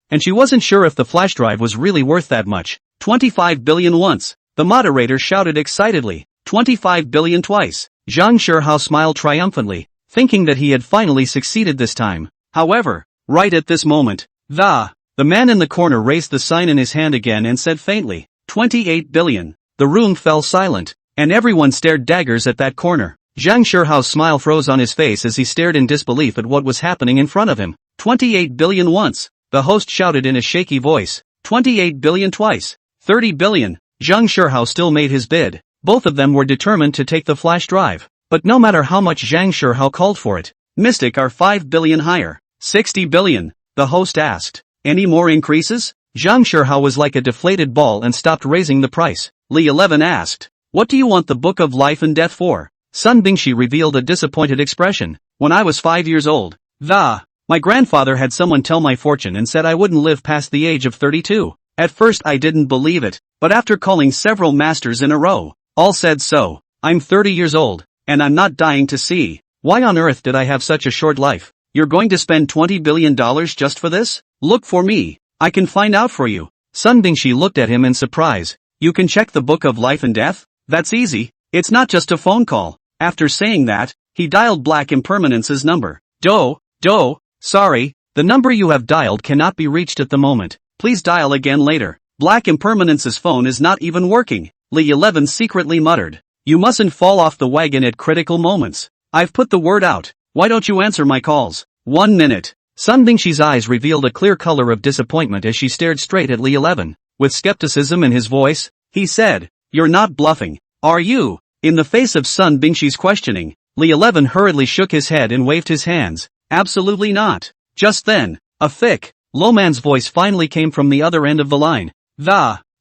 And she wasn't sure if the flash drive was really worth that much. 25 billion once. The moderator shouted excitedly. 25 billion twice. Zhang Shihao smiled triumphantly, thinking that he had finally succeeded this time. However, right at this moment, the man in the corner raised the sign in his hand again and said faintly, 28 billion. The room fell silent, and everyone stared daggers at that corner. Zhang Shihao's smile froze on his face as he stared in disbelief at what was happening in front of him. 28 billion once. The host shouted in a shaky voice. 28 billion twice. 30 billion. Zhang Shihao still made his bid. Both of them were determined to take the flash drive. But no matter how much Zhang Shihao called for it, Mystic are 5 billion higher. 60 billion. The host asked. Any more increases? Zhang Shihao was like a deflated ball and stopped raising the price. Li 11 asked. What do you want the Book of Life and Death for? Sun Bingxi revealed a disappointed expression. When I was 5 years old, my grandfather had someone tell my fortune and said I wouldn't live past the age of 32. At first I didn't believe it, but after calling several masters in a row, all said so. I'm 30 years old, and I'm not dying to see. Why on earth did I have such a short life? You're going to spend $20 billion just for this? Look for me. I can find out for you. Sun Bingxi looked at him in surprise. You can check the Book of Life and Death? That's easy. It's not just a phone call. After saying that, he dialed Black Impermanence's number. Sorry, the number you have dialed cannot be reached at the moment. Please dial again later. Black Impermanence's phone is not even working. Li 11 secretly muttered. You mustn't fall off the wagon at critical moments. I've put the word out. Why don't you answer my calls? 1 minute. Sun Bingxi's eyes revealed a clear color of disappointment as she stared straight at Li 11. With skepticism in his voice, he said, You're not bluffing, are you? In the face of Sun Bingxi's questioning, Li 11 hurriedly shook his head and waved his hands. Absolutely not. Just then, a thick, low man's voice finally came from the other end of the line.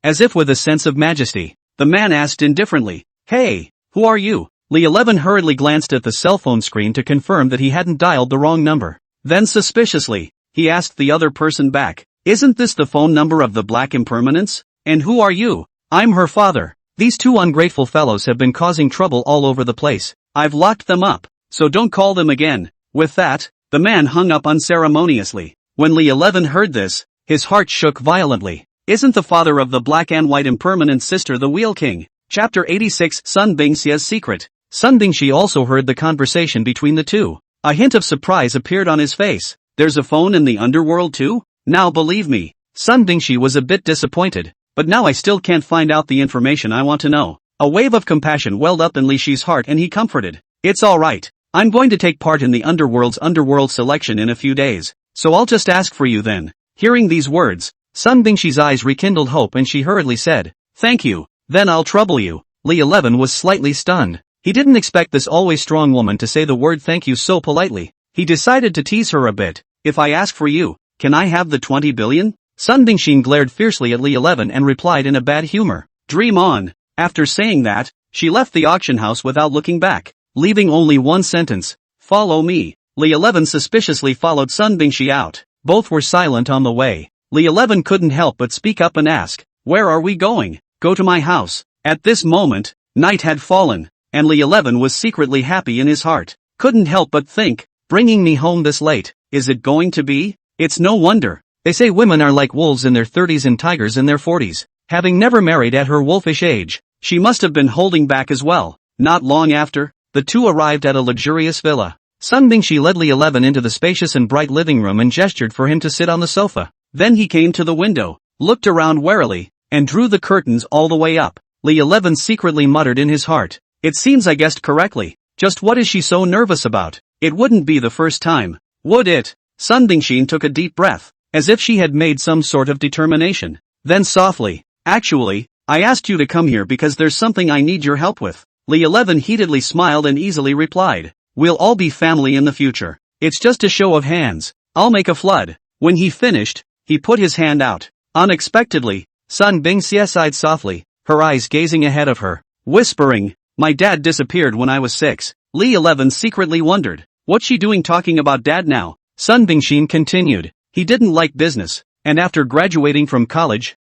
As if with a sense of majesty, the man asked indifferently, Hey, who are you? Li 11 hurriedly glanced at the cell phone screen to confirm that he hadn't dialed the wrong number. Then suspiciously, he asked the other person back, Isn't this the phone number of the Black Impermanence? And who are you? I'm her father. These two ungrateful fellows have been causing trouble all over the place. I've locked them up, so don't call them again. With that, the man hung up unceremoniously. When Li 11 heard this, his heart shook violently. Isn't the father of the Black and White Impermanent sister the Wheel King? Chapter 86 Sun Bingxi's Secret. Sun Bingxi also heard the conversation between the two. A hint of surprise appeared on his face. There's a phone in the underworld too? Now believe me. Sun Bingxi was a bit disappointed, but now I still can't find out the information I want to know. A wave of compassion welled up in Li Shi's heart and he comforted. It's alright. I'm going to take part in the underworld's underworld selection in a few days, so I'll just ask for you then. Hearing these words, Sun Bingxi's eyes rekindled hope and she hurriedly said, Thank you, then I'll trouble you. Li 11 was slightly stunned. He didn't expect this always strong woman to say the word thank you so politely. He decided to tease her a bit. If I ask for you, can I have the 20 billion? Sun Bingxin glared fiercely at Li 11 and replied in a bad humor. Dream on. After saying that, she left the auction house without looking back, leaving only one sentence. Follow me. Li 11 suspiciously followed Sun Bingxi out. Both were silent on the way. Li 11 couldn't help but speak up and ask, Where are we going? Go to my house. At this moment, night had fallen, and Li 11 was secretly happy in his heart. Couldn't help but think, bringing me home this late, is it going to be? It's no wonder. They say women are like wolves in their 30s and tigers in their 40s. Having never married at her wolfish age, she must have been holding back as well. Not long after, the two arrived at a luxurious villa. Sun Bingxi led Li 11 into the spacious and bright living room and gestured for him to sit on the sofa. Then he came to the window, looked around warily, and drew the curtains all the way up. Li 11 secretly muttered in his heart. It seems I guessed correctly. Just what is she so nervous about? It wouldn't be the first time, would it? Sun Bingxin took a deep breath, as if she had made some sort of determination. Then softly, actually, I asked you to come here because there's something I need your help with. Li 11 heatedly smiled and easily replied. We'll all be family in the future. It's just a show of hands. I'll make a flood. When he finished, he put his hand out. Unexpectedly, Sun Bingxia sighed softly, her eyes gazing ahead of her, whispering, my dad disappeared when I was 6. Li 11 secretly wondered, what's she doing talking about dad now? Sun Bingxin continued, he didn't like business, and after graduating from college,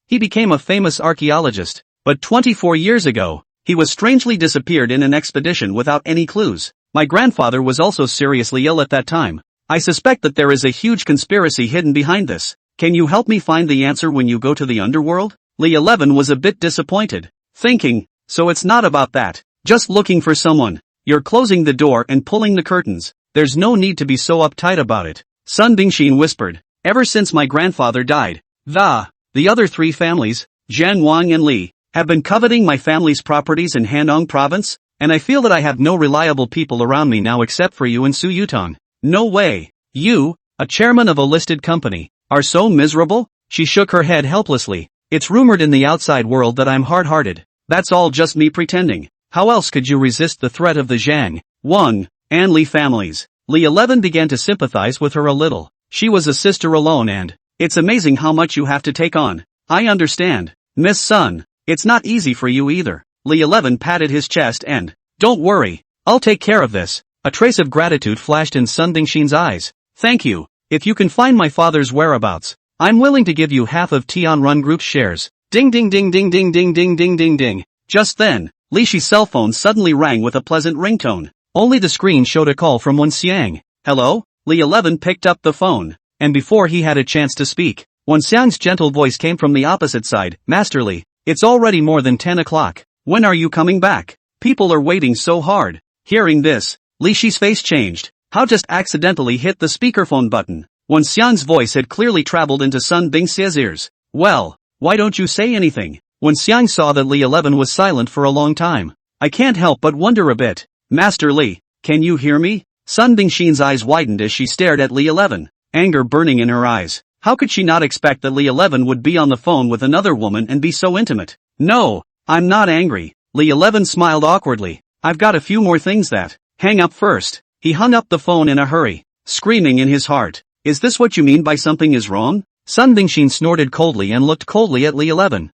he became a famous archaeologist, but 24 years ago, he was strangely disappeared in an expedition without any clues. My grandfather was also seriously ill at that time. I suspect that there is a huge conspiracy hidden behind this. Can you help me find the answer when you go to the underworld? Li 11 was a bit disappointed, thinking, so it's not about that. Just looking for someone. You're closing the door and pulling the curtains. There's no need to be so uptight about it. Sun Bingxin whispered. Ever since my grandfather died, the other 3 families, Zhan Wang and Li, have been coveting my family's properties in Handong province, and I feel that I have no reliable people around me now except for you and Su Yutang. No way. You, a chairman of a listed company, are so miserable? She shook her head helplessly. It's rumored in the outside world that I'm hard-hearted. That's all just me pretending. How else could you resist the threat of the Zhang, Wang, and Li families? Li 11 began to sympathize with her a little. She was a sister alone and, it's amazing how much you have to take on. I understand, Miss Sun. It's not easy for you either. Li 11 patted his chest and, don't worry, I'll take care of this. A trace of gratitude flashed in Sun Bingxin's eyes. Thank you. If you can find my father's whereabouts, I'm willing to give you half of Tianrun Group's shares. Ding ding ding ding ding ding ding ding ding ding. Just then, Li Shi's cell phone suddenly rang with a pleasant ringtone. Only the screen showed a call from Wen Xiang. Hello? Li 11 picked up the phone, and before he had a chance to speak, Wen Xiang's gentle voice came from the opposite side. Master Li, it's already more than 10 o'clock. When are you coming back? People are waiting so hard. Hearing this, Li Shi's face changed. How just accidentally hit the speakerphone button? Wen Xiang's voice had clearly traveled into Sun Bingxia's ears. Well, why don't you say anything? Wen Xiang saw that Li 11 was silent for a long time. I can't help but wonder a bit. Master Li, can you hear me? Sun Bingxin's eyes widened as she stared at Li 11, anger burning in her eyes. How could she not expect that Li 11 would be on the phone with another woman and be so intimate? No, I'm not angry. Li 11 smiled awkwardly. I've got a few more things that. Hang up first. He hung up the phone in a hurry, screaming in his heart. Is this what you mean by something is wrong? Sun Bingxin snorted coldly and looked coldly at Li 11.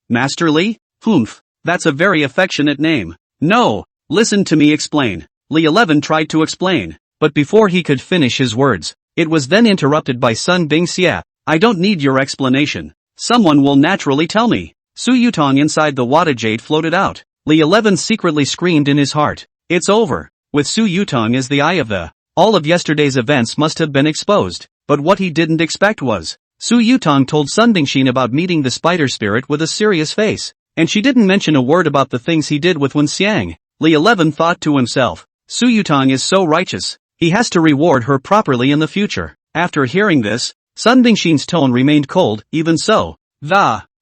Master Li? Humph, that's a very affectionate name. No, listen to me explain. Li 11 tried to explain, but before he could finish his words, it was then interrupted by Sun Bingxia. I don't need your explanation. Someone will naturally tell me. Su Yutang inside the Wada Jade floated out. Li 11 secretly screamed in his heart. It's over. With Su Yutang as the eye of the, all of yesterday's events must have been exposed, but what he didn't expect was, Su Yutang told Sun Bingxin about meeting the spider spirit with a serious face, and she didn't mention a word about the things he did with Wen Xiang. Li 11 thought to himself, Su Yutang is so righteous, he has to reward her properly in the future. After hearing this, Sun Bingxin's tone remained cold. Even so,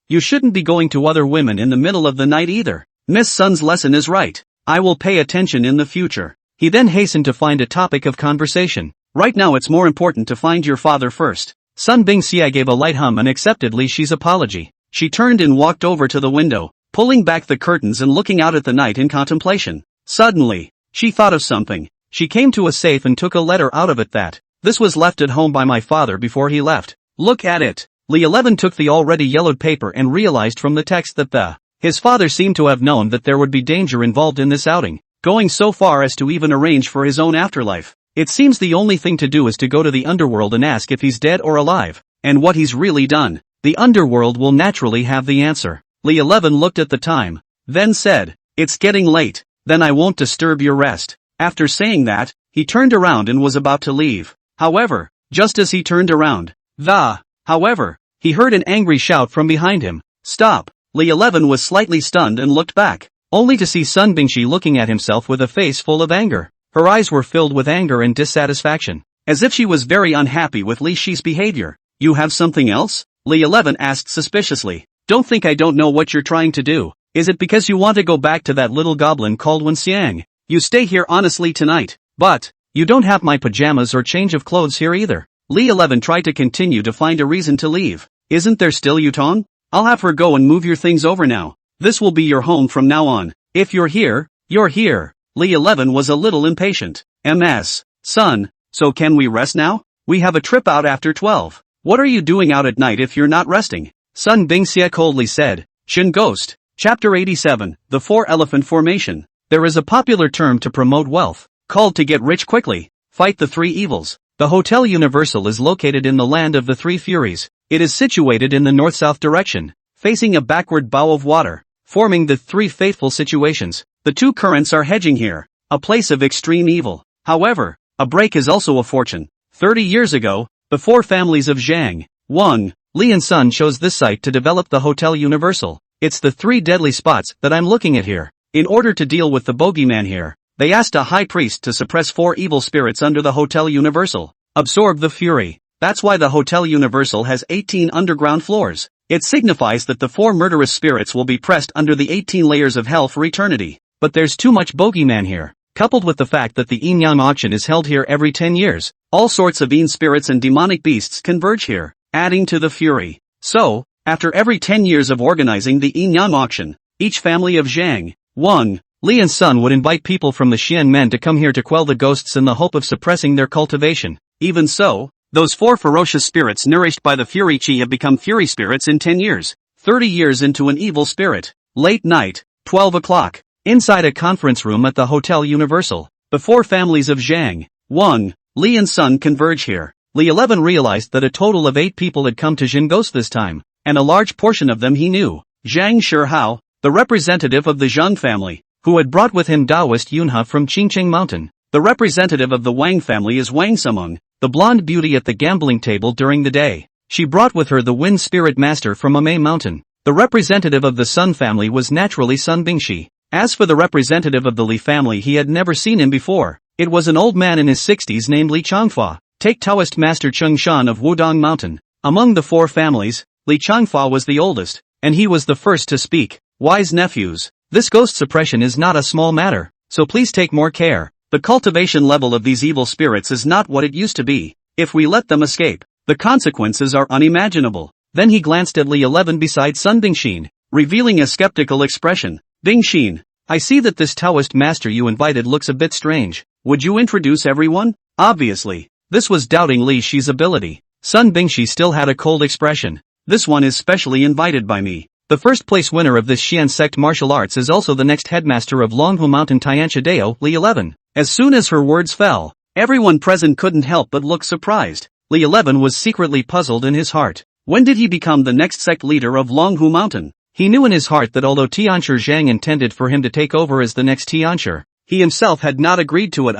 you shouldn't be going to other women in the middle of the night either. Miss Sun's lesson is right. I will pay attention in the future. He then hastened to find a topic of conversation. Right now it's more important to find your father first. Sun Bingxia gave a light hum and accepted Li Shi's apology. She turned and walked over to the window, pulling back the curtains and looking out at the night in contemplation. Suddenly, she thought of something. She came to a safe and took a letter out of it this was left at home by my father before he left. Look at it. Li 11 took the already yellowed paper and realized from the text that his father seemed to have known that there would be danger involved in this outing, going so far as to even arrange for his own afterlife. It seems the only thing to do is to go to the underworld and ask if he's dead or alive, and what he's really done. The underworld will naturally have the answer. Li 11 looked at the time, then said, it's getting late, then I won't disturb your rest. After saying that, he turned around and was about to leave. However, just as he turned around, he heard an angry shout from behind him. Stop! Li 11 was slightly stunned and looked back, only to see Sun Bingxi looking at himself with a face full of anger. Her eyes were filled with anger and dissatisfaction, as if she was very unhappy with Li Shi's behavior. You have something else? Li 11 asked suspiciously. Don't think I don't know what you're trying to do. Is it because you want to go back to that little goblin called Yin-Yang? You stay here honestly tonight. But, you don't have my pajamas or change of clothes here either. Li 11 tried to continue to find a reason to leave. Isn't there still Yutang? I'll have her go and move your things over now. This will be your home from now on. If you're here, you're here. Li 11 was a little impatient. Son, so can we rest now? We have a trip out after 12. What are you doing out at night if you're not resting? Sun Bingxia coldly said. Chun Ghost. Chapter 87, The Four-Elephant Formation. There is a popular term to promote wealth, called to get rich quickly. Fight the three evils. The Hotel Universal is located in the land of the three furies. It is situated in the north-south direction, facing a backward bow of water, forming the three fateful situations. The two currents are hedging here, a place of extreme evil. However, a break is also a fortune. 30 years ago, the four families of Zhang, Wang, Li and Sun chose this site to develop the Hotel Universal. It's the three deadly spots that I'm looking at here. In order to deal with the bogeyman here, they asked a high priest to suppress four evil spirits under the Hotel Universal. Absorb the fury. That's why the Hotel Universal has 18 underground floors. It signifies that the four murderous spirits will be pressed under the 18 layers of hell for eternity. But there's too much bogeyman here. Coupled with the fact that the Yin-Yang auction is held here every 10 years, all sorts of Yin spirits and demonic beasts converge here, adding to the fury. So, after every 10 years of organizing the Yin-Yang auction, each family of Zhang, Wang, Li and Sun would invite people from the Xian men to come here to quell the ghosts in the hope of suppressing their cultivation. Even so, those four ferocious spirits nourished by the fury chi have become fury spirits in 10 years, 30 years into an evil spirit. Late night, 12 o'clock. Inside a conference room at the Hotel Universal, the four families of Zhang, Wang, Li and Sun converge here. Li 11 realized that a total of 8 people had come to Jingos this time, and a large portion of them he knew. Zhang Shihao, the representative of the Zhang family, who had brought with him Taoist Yunhe from Qingqing Mountain. The representative of the Wang family is Wang Sameng, the blonde beauty at the gambling table during the day. She brought with her the Wind Spirit Master from Amei Mountain. The representative of the Sun family was naturally Sun Bingxi. As for the representative of the Li family, he had never seen him before. It was an old man in his 60s named Li Changfa. Take Taoist Master Cheng Shan of Wudong Mountain. Among the four families, Li Changfa was the oldest, and he was the first to speak. Wise nephews, this ghost suppression is not a small matter, so please take more care. The cultivation level of these evil spirits is not what it used to be. If we let them escape, the consequences are unimaginable. Then he glanced at Li 11 beside Sun Bingxin, revealing a skeptical expression. Bingxin, I see that this Taoist master you invited looks a bit strange. Would you introduce everyone? Obviously, this was doubting Li Shi's ability. Sun Bingxi still had a cold expression. This one is specially invited by me. The first place winner of this Xian sect martial arts is also the next headmaster of Luohua Mountain Tianxia Dao, Li 11. As soon as her words fell, everyone present couldn't help but look surprised. Li 11 was secretly puzzled in his heart. When did he become the next sect leader of Luohua Mountain? He knew in his heart that although Tianxia Zhang intended for him to take over as the next Tianxia, he himself had not agreed to it.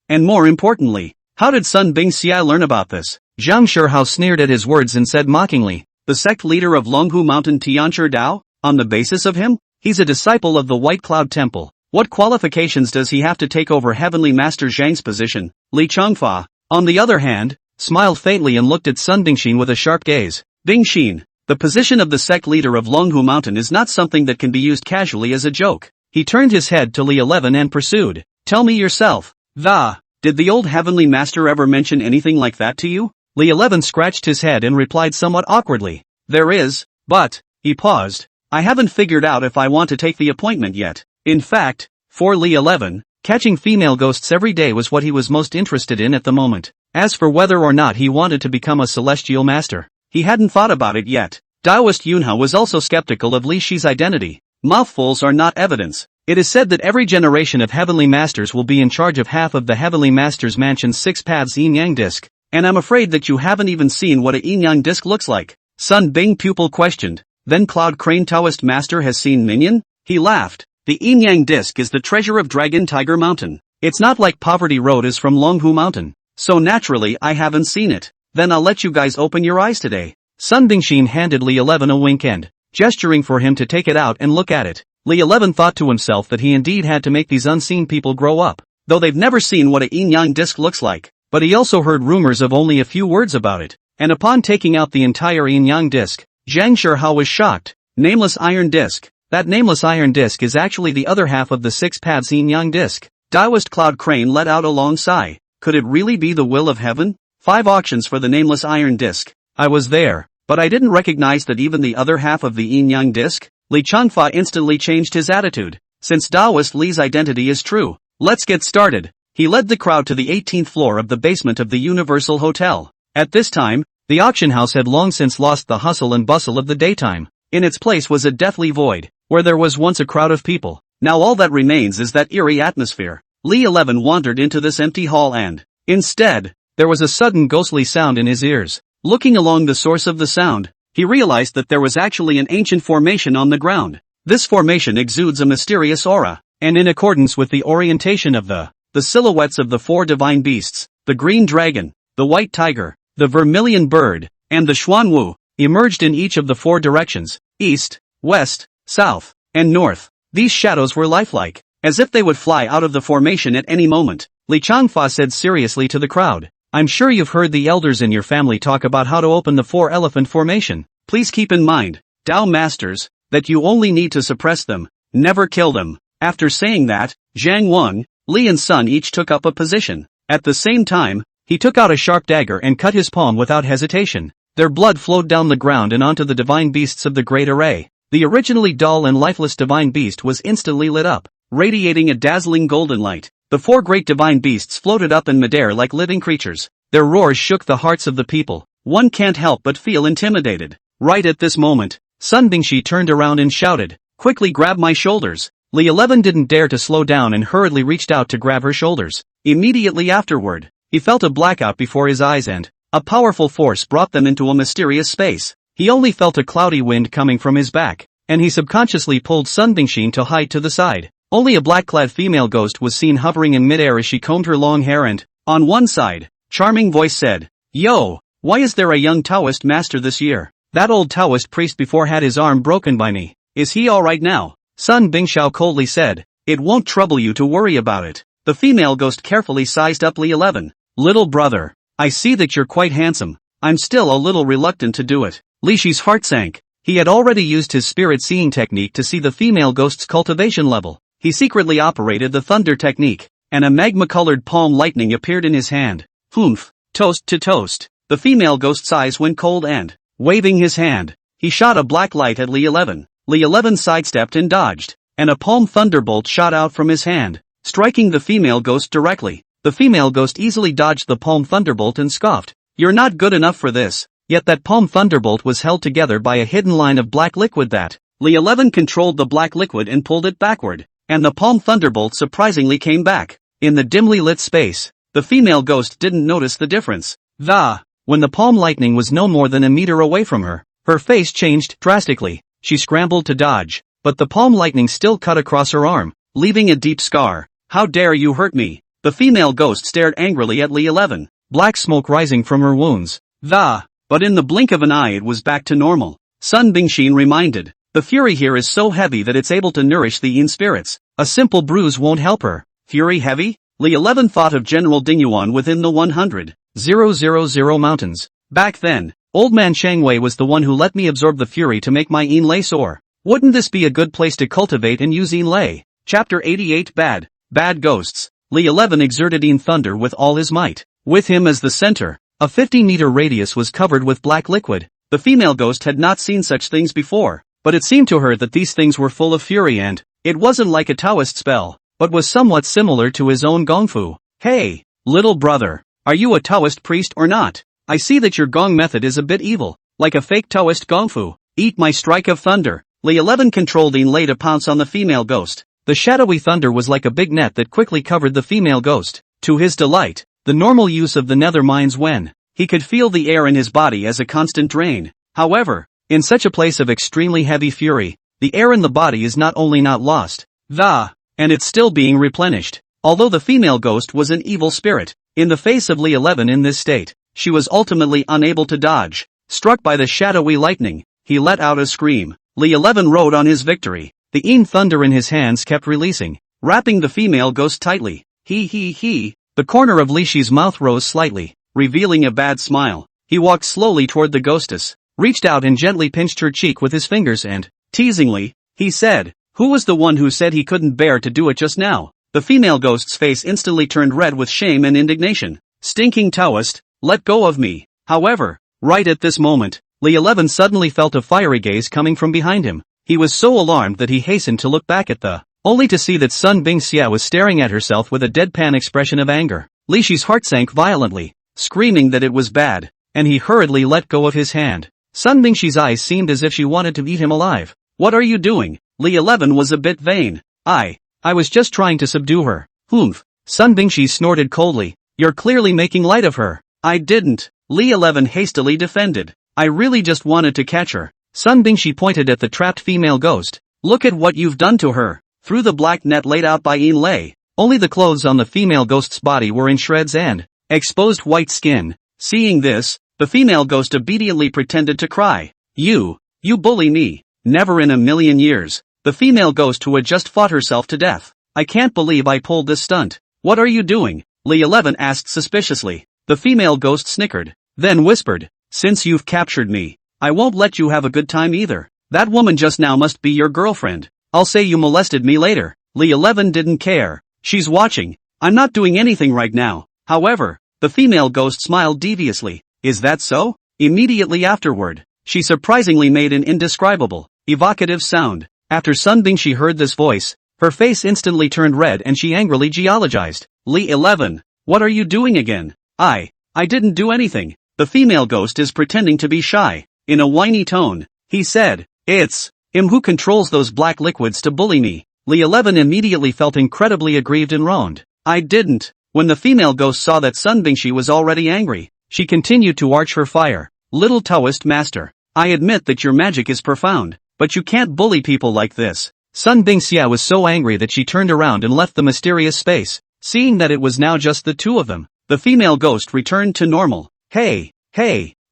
And more importantly, how did Sun Bingxia learn about this? Zhang Shihao sneered at his words and said mockingly, the sect leader of Luohua Mountain Tianxia Dao? On the basis of him? He's a disciple of the White Cloud Temple. What qualifications does he have to take over Heavenly Master Zhang's position? Li Changfa, on the other hand, smiled faintly and looked at Sun Bingxin with a sharp gaze. Bingxin, the position of the sect leader of Luohua Mountain is not something that can be used casually as a joke. He turned his head to Li 11 and pursued. Tell me yourself. Did the old Heavenly Master ever mention anything like that to you? Li 11 scratched his head and replied somewhat awkwardly. There is, but, he paused. I haven't figured out if I want to take the appointment yet. In fact, for Li 11, catching female ghosts every day was what he was most interested in at the moment. As for whether or not he wanted to become a celestial master, he hadn't thought about it yet. Taoist Yunhe was also skeptical of Li Shi's identity. Mouthfuls are not evidence. It is said that every generation of Heavenly Masters will be in charge of half of the Heavenly Masters Mansion's 6 paths Yin-Yang disc. And I'm afraid that you haven't even seen what a Yin-Yang disc looks like. Sun Bing pupil questioned. Then Cloud Crane Taoist Master has seen Minion? He laughed. The Yin-Yang disc is the treasure of Dragon Tiger Mountain. It's not like Poverty Road is from Luohua Mountain. So naturally I haven't seen it. Then I'll let you guys open your eyes today. Sun Bingxin handed Li 11 a wink and, gesturing for him to take it out and look at it. Li 11 thought to himself that he indeed had to make these unseen people grow up, though they've never seen what a Yin-Yang disc looks like. But he also heard rumors of only a few words about it. and upon taking out the entire Yin-Yang disc, Zhang Shihao was shocked. Nameless iron disc. That nameless iron disc is actually the other half of the 6 paths Yin-Yang disc. Taoist Cloud Crane let out a long sigh. Could it really be the will of heaven? 5 auctions for the nameless iron disc. I was there, but I didn't recognize that even the other half of the Yin-Yang disc. Li Changfa instantly changed his attitude. Since Taoist Li's identity is true, let's get started. He led the crowd to the 18th floor of the basement of the Universal Hotel. At this time, the auction house had long since lost the hustle and bustle of the daytime. In its place was a deathly void, where there was once a crowd of people. Now all that remains is that eerie atmosphere. Li 11 wandered into this empty hall and, instead, there was a sudden ghostly sound in his ears. Looking along the source of the sound, he realized that there was actually an ancient formation on the ground. This formation exudes a mysterious aura, and in accordance with the orientation of the silhouettes of the 4 divine beasts, the green dragon, the white tiger, the vermilion bird, and the xuanwu, emerged in each of the 4 directions, east, west, south, and north. These shadows were lifelike, as if they would fly out of the formation at any moment. Li Changfa said seriously to the crowd, I'm sure you've heard the elders in your family talk about how to open the 4 elephant formation. Please keep in mind, Tao masters, that you only need to suppress them, never kill them. After saying that, Zhang Wang, Li and Sun each took up a position. At the same time, he took out a sharp dagger and cut his palm without hesitation. Their blood flowed down the ground and onto the divine beasts of the great array. The originally dull and lifeless divine beast was instantly lit up, radiating a dazzling golden light. The 4 great divine beasts floated up in midair like living creatures. Their roars shook the hearts of the people. One can't help but feel intimidated. Right at this moment, Sun Bingshi turned around and shouted, quickly grab my shoulders. Li 11 didn't dare to slow down and hurriedly reached out to grab her shoulders. Immediately afterward, he felt a blackout before his eyes and a powerful force brought them into a mysterious space. He only felt a cloudy wind coming from his back, and he subconsciously pulled Sun Bingshin to hide to the side. Only a black-clad female ghost was seen hovering in midair as she combed her long hair and, on one side, charming voice said, Yo, why is there a young Taoist master this year? That old Taoist priest before had his arm broken by me. Is he alright now? Sun Bingshao coldly said, It won't trouble you to worry about it. The female ghost carefully sized up Li 11. Little brother, I see that you're quite handsome. I'm still a little reluctant to do it. Li Shi's heart sank. He had already used his spirit seeing technique to see the female ghost's cultivation level. He secretly operated the thunder technique, and a magma-colored palm lightning appeared in his hand. Humph, toast to toast. The female ghost's eyes went cold and, waving his hand, he shot a black light at Li 11. Li 11 sidestepped and dodged, and a palm thunderbolt shot out from his hand, striking the female ghost directly. The female ghost easily dodged the palm thunderbolt and scoffed. You're not good enough for this. Yet that palm thunderbolt was held together by a hidden line of black liquid that, Li 11 controlled the black liquid and pulled it backward. And the palm thunderbolt surprisingly came back. In the dimly lit space, the female ghost didn't notice the difference. When the palm lightning was no more than a meter away from her, her face changed drastically. She scrambled to dodge, but the palm lightning still cut across her arm, leaving a deep scar. How dare you hurt me? The female ghost stared angrily at Li 11, black smoke rising from her wounds. But in the blink of an eye it was back to normal. Sun Bingshin reminded, the fury here is so heavy that it's able to nourish the Yin spirits. A simple bruise won't help her. Fury heavy? Li 11 thought of General Dingyuan within the 100,000 mountains. Back then, old man Shangwei was the one who let me absorb the fury to make my Yin Lei soar. Wouldn't this be a good place to cultivate and use Yin Lei? Chapter 88 Bad Ghosts. Li 11 exerted Yin thunder with all his might. With him as the center, a 50-meter radius was covered with black liquid. The female ghost had not seen such things before, but it seemed to her that these things were full of fury and, it wasn't like a Taoist spell, but was somewhat similar to his own gongfu. Hey, little brother, are you a Taoist priest or not? I see that your gong method is a bit evil, like a fake Taoist gongfu. Eat my strike of thunder. Li 11 controlled Yin Lei to pounce on the female ghost. The shadowy thunder was like a big net that quickly covered the female ghost. To his delight, the normal use of the nether mines when he could feel the air in his body as a constant drain. However, in such a place of extremely heavy fury, the air in the body is not only not lost, and it's still being replenished. Although the female ghost was an evil spirit, in the face of Li 11 in this state, she was ultimately unable to dodge. Struck by the shadowy lightning, he let out a scream. Li 11 rode on his victory. The Yin thunder in his hands kept releasing, wrapping the female ghost tightly. The corner of Li Shi's mouth rose slightly, revealing a bad smile. He walked slowly toward the ghostess, reached out and gently pinched her cheek with his fingers and, teasingly, he said, "Who was the one who said he couldn't bear to do it just now?" The female ghost's face instantly turned red with shame and indignation. "Stinking Taoist, let go of me." However, right at this moment, Li 11 suddenly felt a fiery gaze coming from behind him. He was so alarmed that he hastened to look back at only to see that Sun Bingxia was staring at herself with a deadpan expression of anger. Li Shi's heart sank violently, screaming that it was bad, and he hurriedly let go of his hand. Sun Bingxi's eyes seemed as if she wanted to eat him alive. "What are you doing?" Li 11 was a bit vain. I was just trying to subdue her." "Humph." Sun Bingxi snorted coldly. "You're clearly making light of her." "I didn't," Li 11 hastily defended. "I really just wanted to catch her." Sun Bingxi pointed at the trapped female ghost. "Look at what you've done to her." Through the black net laid out by Yin Lei, only the clothes on the female ghost's body were in shreds and exposed white skin. Seeing this, the female ghost obediently pretended to cry. You bully me." "Never in a million years." The female ghost who had just fought herself to death. "I can't believe I pulled this stunt." "What are you doing?" Li 11 asked suspiciously. The female ghost snickered, then whispered, "Since you've captured me, I won't let you have a good time either. That woman just now must be your girlfriend. I'll say you molested me later." Li 11 didn't care. "She's watching. I'm not doing anything right now." However, the female ghost smiled deviously. "Is that so?" Immediately afterward, she surprisingly made an indescribable, evocative sound. After Sun Bingxi heard this voice, her face instantly turned red and she angrily geologized. "Li 11, what are you doing again?" I didn't do anything." The female ghost is pretending to be shy. In a whiny tone, he said, "It's him who controls those black liquids to bully me." Li 11 immediately felt incredibly aggrieved and roaned. "I didn't." When the female ghost saw that Sun Bingxi was already angry, she continued to arch her fire. "Little Taoist master, I admit that your magic is profound, but you can't bully people like this." Sun Bingxia was so angry that she turned around and left the mysterious space. Seeing that it was now just the two of them, the female ghost returned to normal. Hey,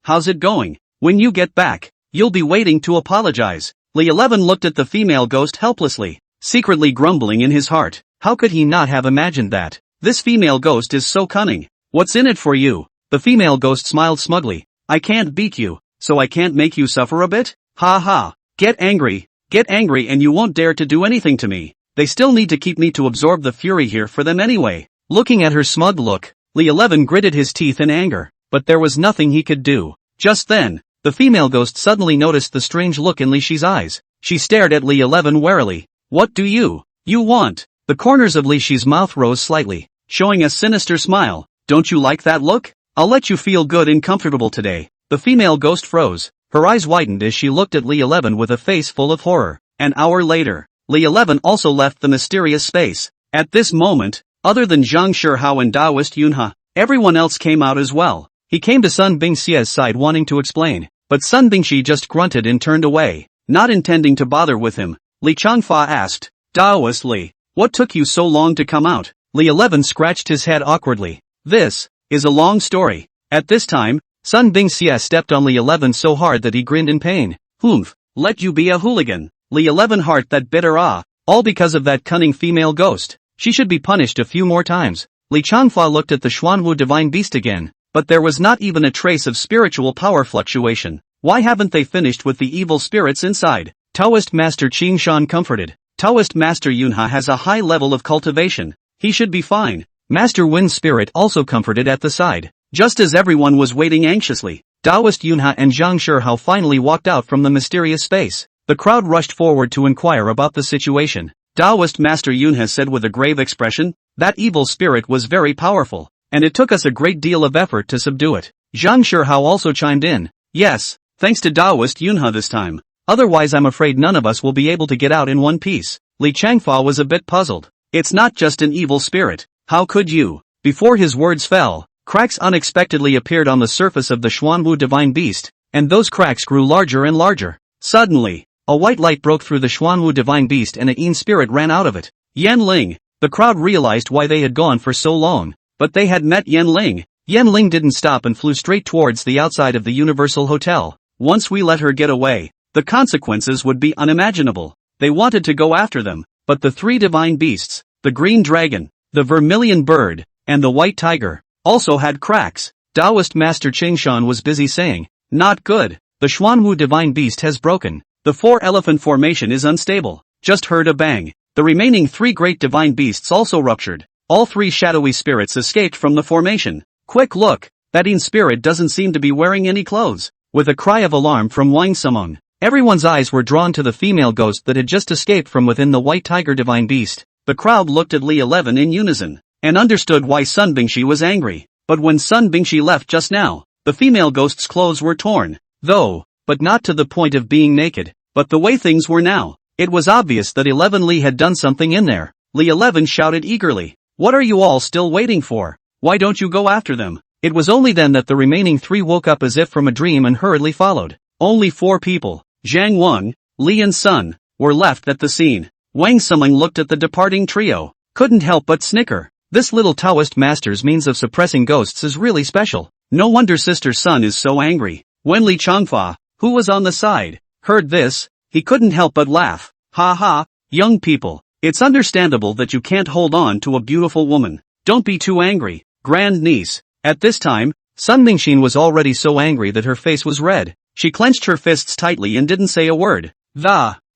how's it going? When you get back, you'll be waiting to apologize." Li 11 looked at the female ghost helplessly, secretly grumbling in his heart. How could he not have imagined that? This female ghost is so cunning. "What's in it for you?" The female ghost smiled smugly. "I can't beat you, so I can't make you suffer a bit? Ha ha. Get angry and you won't dare to do anything to me. They still need to keep me to absorb the fury here for them anyway." Looking at her smug look, Li 11 gritted his teeth in anger, but there was nothing he could do. Just then, the female ghost suddenly noticed the strange look in Li Shi's eyes. She stared at Li 11 warily. "What do you want?" The corners of Li Shi's mouth rose slightly, showing a sinister smile. "Don't you like that look? I'll let you feel good and comfortable today." The female ghost froze. Her eyes widened as she looked at Li 11 with a face full of horror. An hour later, Li 11 also left the mysterious space. At this moment, other than Zhang Shihao and Taoist Yunhe, everyone else came out as well. He came to Sun Bingxia's side wanting to explain, but Sun Bingxi just grunted and turned away. Not intending to bother with him, Li Changfa asked, "Taoist Li, what took you so long to come out?" Li 11 scratched his head awkwardly. "This is a long story." At this time, Sun Bingxia stepped on Li 11 so hard that he grinned in pain. "Humph, let you be a hooligan." Li 11 heart that bitter all because of that cunning female ghost. She should be punished a few more times. Li Changfa looked at the Xuanwu divine beast again, but there was not even a trace of spiritual power fluctuation. Why haven't they finished with the evil spirits inside? Taoist Master Qing Shan comforted. Taoist Master Yunhe has a high level of cultivation. He should be fine. Master Wind Spirit also comforted at the side. Just as everyone was waiting anxiously, Taoist Yunhe and Zhang Shihao finally walked out from the mysterious space. The crowd rushed forward to inquire about the situation. Taoist Master Yunhe said with a grave expression, "That evil spirit was very powerful, and it took us a great deal of effort to subdue it." Zhang Shihao also chimed in. "Yes, thanks to Taoist Yunhe this time. Otherwise I'm afraid none of us will be able to get out in one piece." Li Changfa was a bit puzzled. "It's not just an evil spirit. How could you?" Before his words fell, cracks unexpectedly appeared on the surface of the Xuanwu divine beast, and those cracks grew larger and larger. Suddenly, a white light broke through the Xuanwu divine beast and a Yin spirit ran out of it. Yan Ling. The crowd realized why they had gone for so long, but they had met Yan Ling. Yan Ling didn't stop and flew straight towards the outside of the Universal Hotel. "Once we let her get away, the consequences would be unimaginable." They wanted to go after them, but the three divine beasts, the green dragon, the vermilion bird, and the white tiger, also had cracks. Taoist Master Qingshan was busy saying, "Not good. The Xuanwu divine beast has broken. The four-elephant formation is unstable." Just heard a bang. The remaining three great divine beasts also ruptured. All three shadowy spirits escaped from the formation. Quick look, that Yin spirit doesn't seem to be wearing any clothes. With a cry of alarm from Wang Sameng, everyone's eyes were drawn to the female ghost that had just escaped from within the white tiger divine beast. The crowd looked at Li 11 in unison, and understood why Sun Bingshi was angry. But when Sun Bingshi left just now, the female ghost's clothes were torn, but not to the point of being naked. But the way things were now, it was obvious that 11 Li had done something in there. Li 11 shouted eagerly, "What are you all still waiting for? Why don't you go after them?" It was only then that the remaining three woke up as if from a dream and hurriedly followed. Only 4 people, Zhang Wang, Li and Sun, were left at the scene. Wang Sameng looked at the departing trio, couldn't help but snicker. This little Taoist master's means of suppressing ghosts is really special. No wonder Sister Sun is so angry. When Li Changfa, who was on the side, heard this, he couldn't help but laugh. "Ha ha, young people, it's understandable that you can't hold on to a beautiful woman. Don't be too angry, grand niece." At this time, Sun Mingxin was already so angry that her face was red. She clenched her fists tightly and didn't say a word.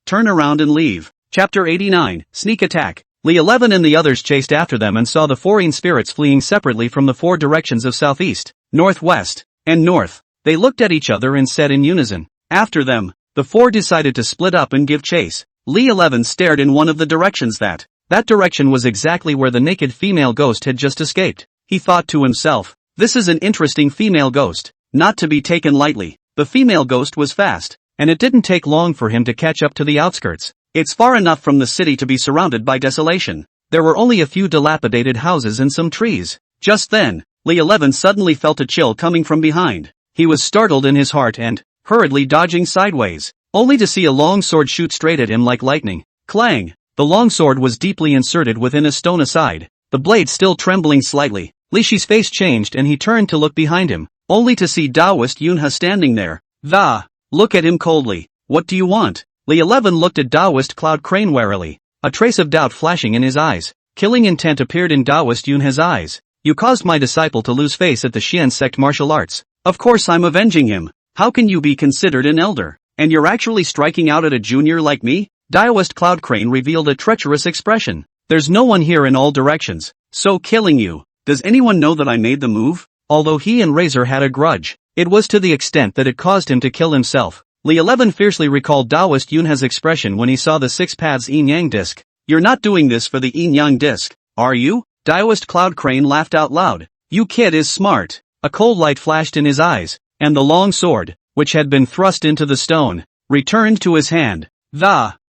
Turn around and leave. Chapter 89, Sneak Attack. Li 11 and the others chased after them and saw the foreign spirits fleeing separately from the 4 directions of southeast, northwest, and north. They looked at each other and said in unison, "After them." The 4 decided to split up and give chase. Li 11 stared in one of the directions that direction was exactly where the naked female ghost had just escaped. He thought to himself, "This is an interesting female ghost, not to be taken lightly." The female ghost was fast, and it didn't take long for him to catch up to the outskirts. It's far enough from the city to be surrounded by desolation. There were only a few dilapidated houses and some trees. Just then, Li 11 suddenly felt a chill coming from behind. He was startled in his heart and, hurriedly dodging sideways, only to see a long sword shoot straight at him like lightning. Clang! The long sword was deeply inserted within a stone aside, the blade still trembling slightly. Li Shi's face changed and he turned to look behind him, only to see Taoist Yunha standing there. Look at him coldly. "What do you want?" Li 11 looked at Taoist Cloud Crane warily, a trace of doubt flashing in his eyes. Killing intent appeared in Taoist Yunha's eyes. "You caused my disciple to lose face at the Xian sect martial arts. Of course I'm avenging him. How can you be considered an elder, and you're actually striking out at a junior like me?" Taoist Cloud Crane revealed a treacherous expression. "There's no one here in all directions, so killing you. Does anyone know that I made the move?" Although he and Razor had a grudge, it was to the extent that it caused him to kill himself. Li 11 fiercely recalled Taoist Yunha's expression when he saw the 6 paths Yin-Yang disc. "You're not doing this for the Yin-Yang disc, are you?" Taoist Cloud Crane laughed out loud. "You kid is smart." A cold light flashed in his eyes, and the long sword, which had been thrust into the stone, returned to his hand.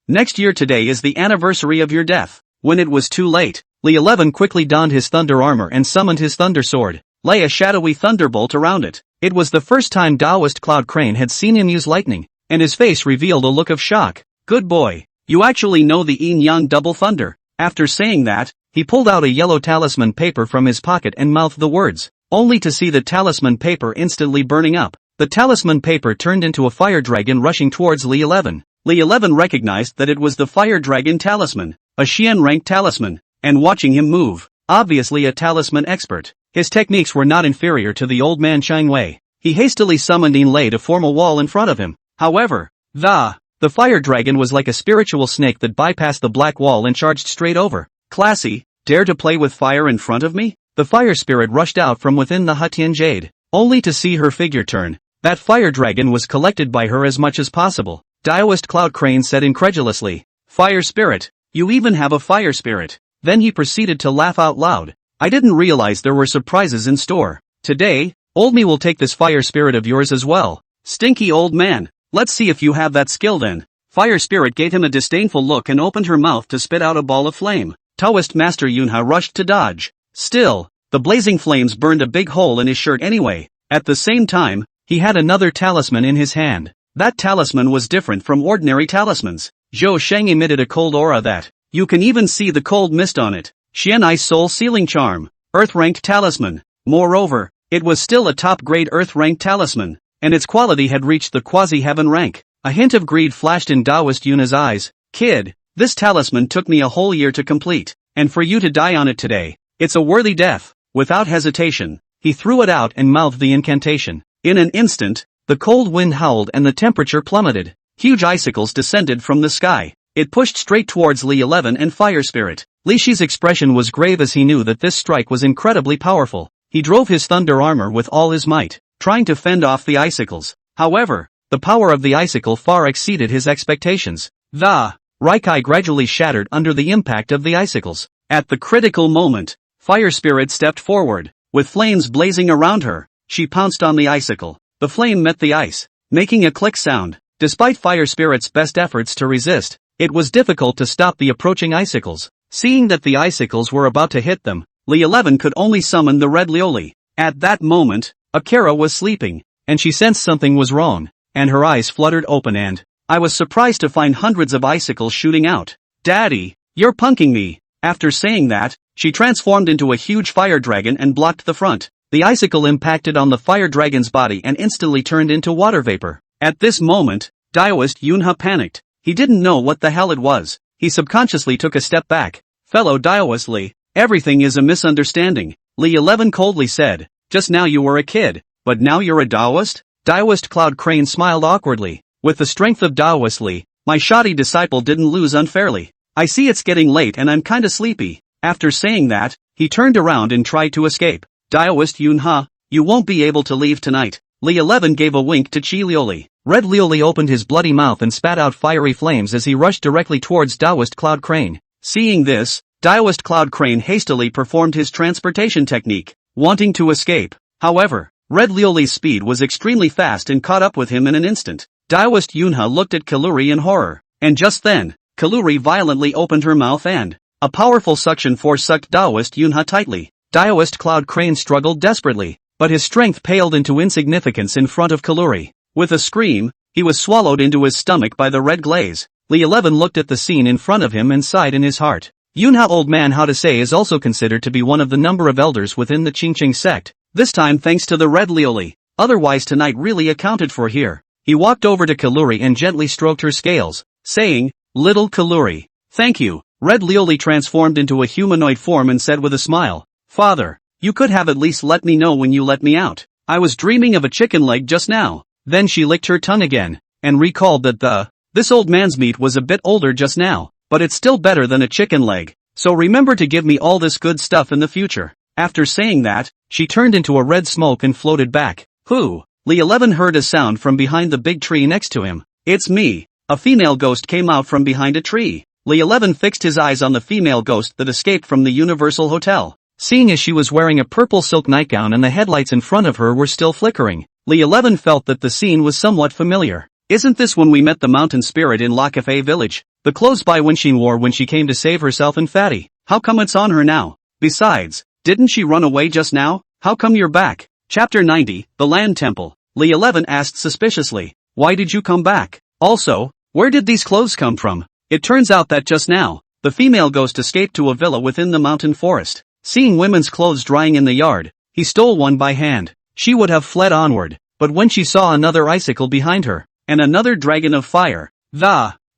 Next year today is the anniversary of your death." When it was too late, Li 11 quickly donned his thunder armor and summoned his thunder sword, lay a shadowy thunderbolt around it. It was the first time Taoist Cloud Crane had seen him use lightning, and his face revealed a look of shock. "Good boy, you actually know the Yin-Yang double thunder." After saying that, he pulled out a yellow talisman paper from his pocket and mouthed the words, only to see the talisman paper instantly burning up. The talisman paper turned into a fire dragon rushing towards Li 11. Li 11 recognized that it was the fire dragon talisman, a Xian-ranked talisman, and watching him move, obviously a talisman expert, his techniques were not inferior to the old man Chang Wei. He hastily summoned Yin Lei to form a wall in front of him. However, the fire dragon was like a spiritual snake that bypassed the black wall and charged straight over. "Classy, dare to play with fire in front of me?" The fire spirit rushed out from within the Hutian Jade, only to see her figure turn. That fire dragon was collected by her as much as possible. Taoist Cloud Crane said incredulously, "Fire spirit, you even have a fire spirit." Then he proceeded to laugh out loud. "I didn't realize there were surprises in store. Today, old me will take this fire spirit of yours as well." "Stinky old man, let's see if you have that skill then." Fire spirit gave him a disdainful look and opened her mouth to spit out a ball of flame. Taoist Master Yunha rushed to dodge. Still, the blazing flames burned a big hole in his shirt anyway. At the same time, he had another talisman in his hand. That talisman was different from ordinary talismans. Zhou Sheng emitted a cold aura that, you can even see the cold mist on it. Xian Ice Soul Sealing Charm, Earth-ranked talisman. Moreover, it was still a top-grade Earth-ranked talisman, and its quality had reached the quasi-heaven rank. A hint of greed flashed in Taoist Yuna's eyes. "Kid, this talisman took me a whole year to complete, and for you to die on it today, it's a worthy death." Without hesitation, He threw it out and mouthed the incantation. In an instant, the cold wind howled and the temperature plummeted. Huge icicles descended from the sky. It pushed straight towards Li 11 and Fire Spirit. Li Shi's expression was grave as he knew that this strike was incredibly powerful. He drove his thunder armor with all his might, trying to fend off the icicles. However, the power of the icicle far exceeded his expectations. The Raikai gradually shattered under the impact of the icicles. At the critical moment, Fire Spirit stepped forward. With flames blazing around her, she pounced on the icicle. The flame met the ice, making a click sound. Despite Fire Spirit's best efforts to resist, it was difficult to stop the approaching icicles. Seeing that the icicles were about to hit them, Li 11 could only summon the red Lioli. At that moment, Akira was sleeping, and she sensed something was wrong, and her eyes fluttered open and, I was surprised to find hundreds of icicles shooting out. Daddy, you're punking me. After saying that, she transformed into a huge fire dragon and blocked the front. The icicle impacted on the fire dragon's body and instantly turned into water vapor. At this moment, Taoist Yunha panicked. He didn't know what the hell it was. He subconsciously took a step back. Fellow Taoist Li, everything is a misunderstanding. Li 11 coldly said, just now you were a kid, but now you're a Taoist? Taoist Cloud Crane smiled awkwardly. With the strength of Taoist Li, my shoddy disciple didn't lose unfairly. I see it's getting late and I'm kinda sleepy. After saying that, he turned around and tried to escape. Taoist Yunha, you won't be able to leave tonight. Li 11 gave a wink to Chi Lioli. Red Lioli opened his bloody mouth and spat out fiery flames as he rushed directly towards Taoist Cloud Crane. Seeing this, Taoist Cloud Crane hastily performed his transportation technique, wanting to escape. However, Red Lioli's speed was extremely fast and caught up with him in an instant. Taoist Yunha looked at Kalluri in horror, and just then, Kalluri violently opened her mouth and a powerful suction force sucked Taoist Yunha tightly. Taoist Cloud Crane struggled desperately, but his strength paled into insignificance in front of Kalluri. With a scream, he was swallowed into his stomach by the red glaze. Li 11 looked at the scene in front of him and sighed in his heart. Yunha Old Man How to Say is also considered to be one of the number of elders within the Qingqing sect, this time thanks to the red Lioli. Otherwise tonight really accounted for here. He walked over to Kalluri and gently stroked her scales, saying, Little Kalluri, thank you. Red Lioli transformed into a humanoid form and said with a smile, Father, you could have at least let me know when you let me out. I was dreaming of a chicken leg just now. Then she licked her tongue again, and recalled that this old man's meat was a bit older just now, but it's still better than a chicken leg, so remember to give me all this good stuff in the future. After saying that, she turned into a red smoke and floated back. Who? Li 11 heard a sound from behind the big tree next to him. It's me. A female ghost came out from behind a tree. Li 11 fixed his eyes on the female ghost that escaped from the Universal Hotel. Seeing as she was wearing a purple silk nightgown and the headlights in front of her were still flickering, Li 11 felt that the scene was somewhat familiar. Isn't this when we met the mountain spirit in La Cafe village? The clothes Bai Wenxin wore when she came to save herself and Fatty. How come it's on her now? Besides, didn't she run away just now? How come you're back? Chapter 90, The Land Temple. Li 11 asked suspiciously, why did you come back? Also, where did these clothes come from? It turns out that just now, the female ghost escaped to a villa within the mountain forest. Seeing women's clothes drying in the yard, he stole one by hand. She would have fled onward, but when she saw another icicle behind her, and another dragon of fire,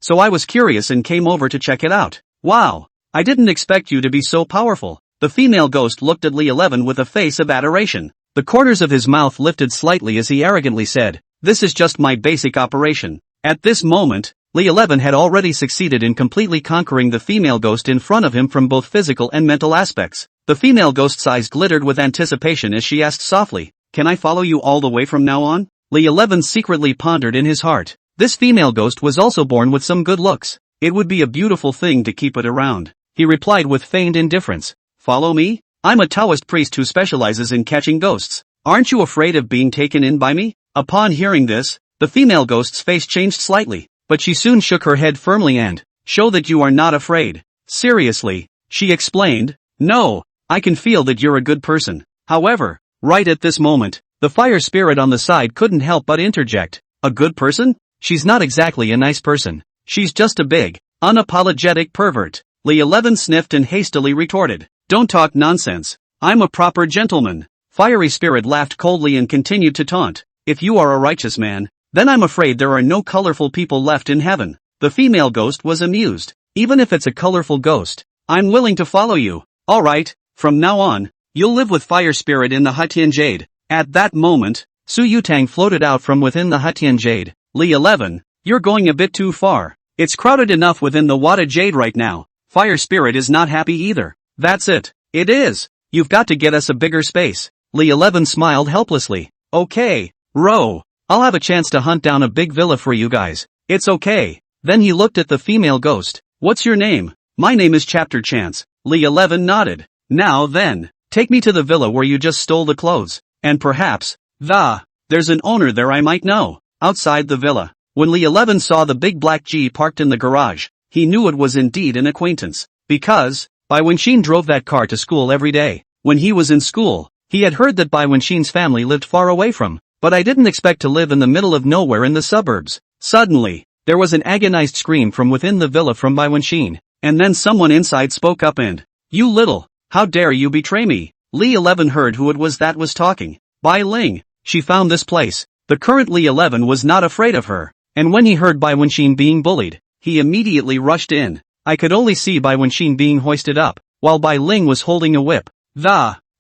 so I was curious and came over to check it out. Wow, I didn't expect you to be so powerful. The female ghost looked at Li 11 with a face of adoration. The corners of his mouth lifted slightly as he arrogantly said, this is just my basic operation. At this moment, Li 11 had already succeeded in completely conquering the female ghost in front of him from both physical and mental aspects. The female ghost's eyes glittered with anticipation as she asked softly, can I follow you all the way from now on? Li 11 secretly pondered in his heart. This female ghost was also born with some good looks. It would be a beautiful thing to keep it around. He replied with feigned indifference. Follow me? I'm a Taoist priest who specializes in catching ghosts. Aren't you afraid of being taken in by me? Upon hearing this, the female ghost's face changed slightly, but she soon shook her head firmly and, show that you are not afraid. Seriously, she explained, no, I can feel that you're a good person. However, right at this moment, the fire spirit on the side couldn't help but interject. A good person? She's not exactly a nice person. She's just a big, unapologetic pervert. Li 11 sniffed and hastily retorted. Don't talk nonsense. I'm a proper gentleman. Fiery Spirit laughed coldly and continued to taunt. If you are a righteous man, then I'm afraid there are no colorful people left in heaven. The female ghost was amused. Even if it's a colorful ghost, I'm willing to follow you. Alright, from now on, You'll live with fire spirit in the Hutian Jade. At that moment, Su Yutang floated out from within the Hutian Jade. Li 11, you're going a bit too far. It's crowded enough within the Wada Jade right now. Fire spirit is not happy either. That's it. It is. You've got to get us a bigger space. Li 11 smiled helplessly. Okay, Ro. I'll have a chance to hunt down a big villa for you guys. It's okay. Then he looked at the female ghost. What's your name? My name is Chapter Chance. Li 11 nodded. Now then, take me to the villa where you just stole the clothes. And perhaps, there's an owner there I might know. Outside the villa, when Li 11 saw the big black G parked in the garage, he knew it was indeed an acquaintance. Because, Bai Wenxin drove that car to school every day. When he was in school, he had heard that Bai Wenxin's family lived far away from, but I didn't expect to live in the middle of nowhere in the suburbs. Suddenly, there was an agonized scream from within the villa from Bai Wenxin, and then someone inside spoke up and, "You little, how dare you betray me?" Li 11 heard who it was that was talking. Bai Ling. She found this place. The current Li 11 was not afraid of her, and when he heard Bai Wenxin being bullied, he immediately rushed in. I could only see Bai Wenxin being hoisted up, while Bai Ling was holding a whip.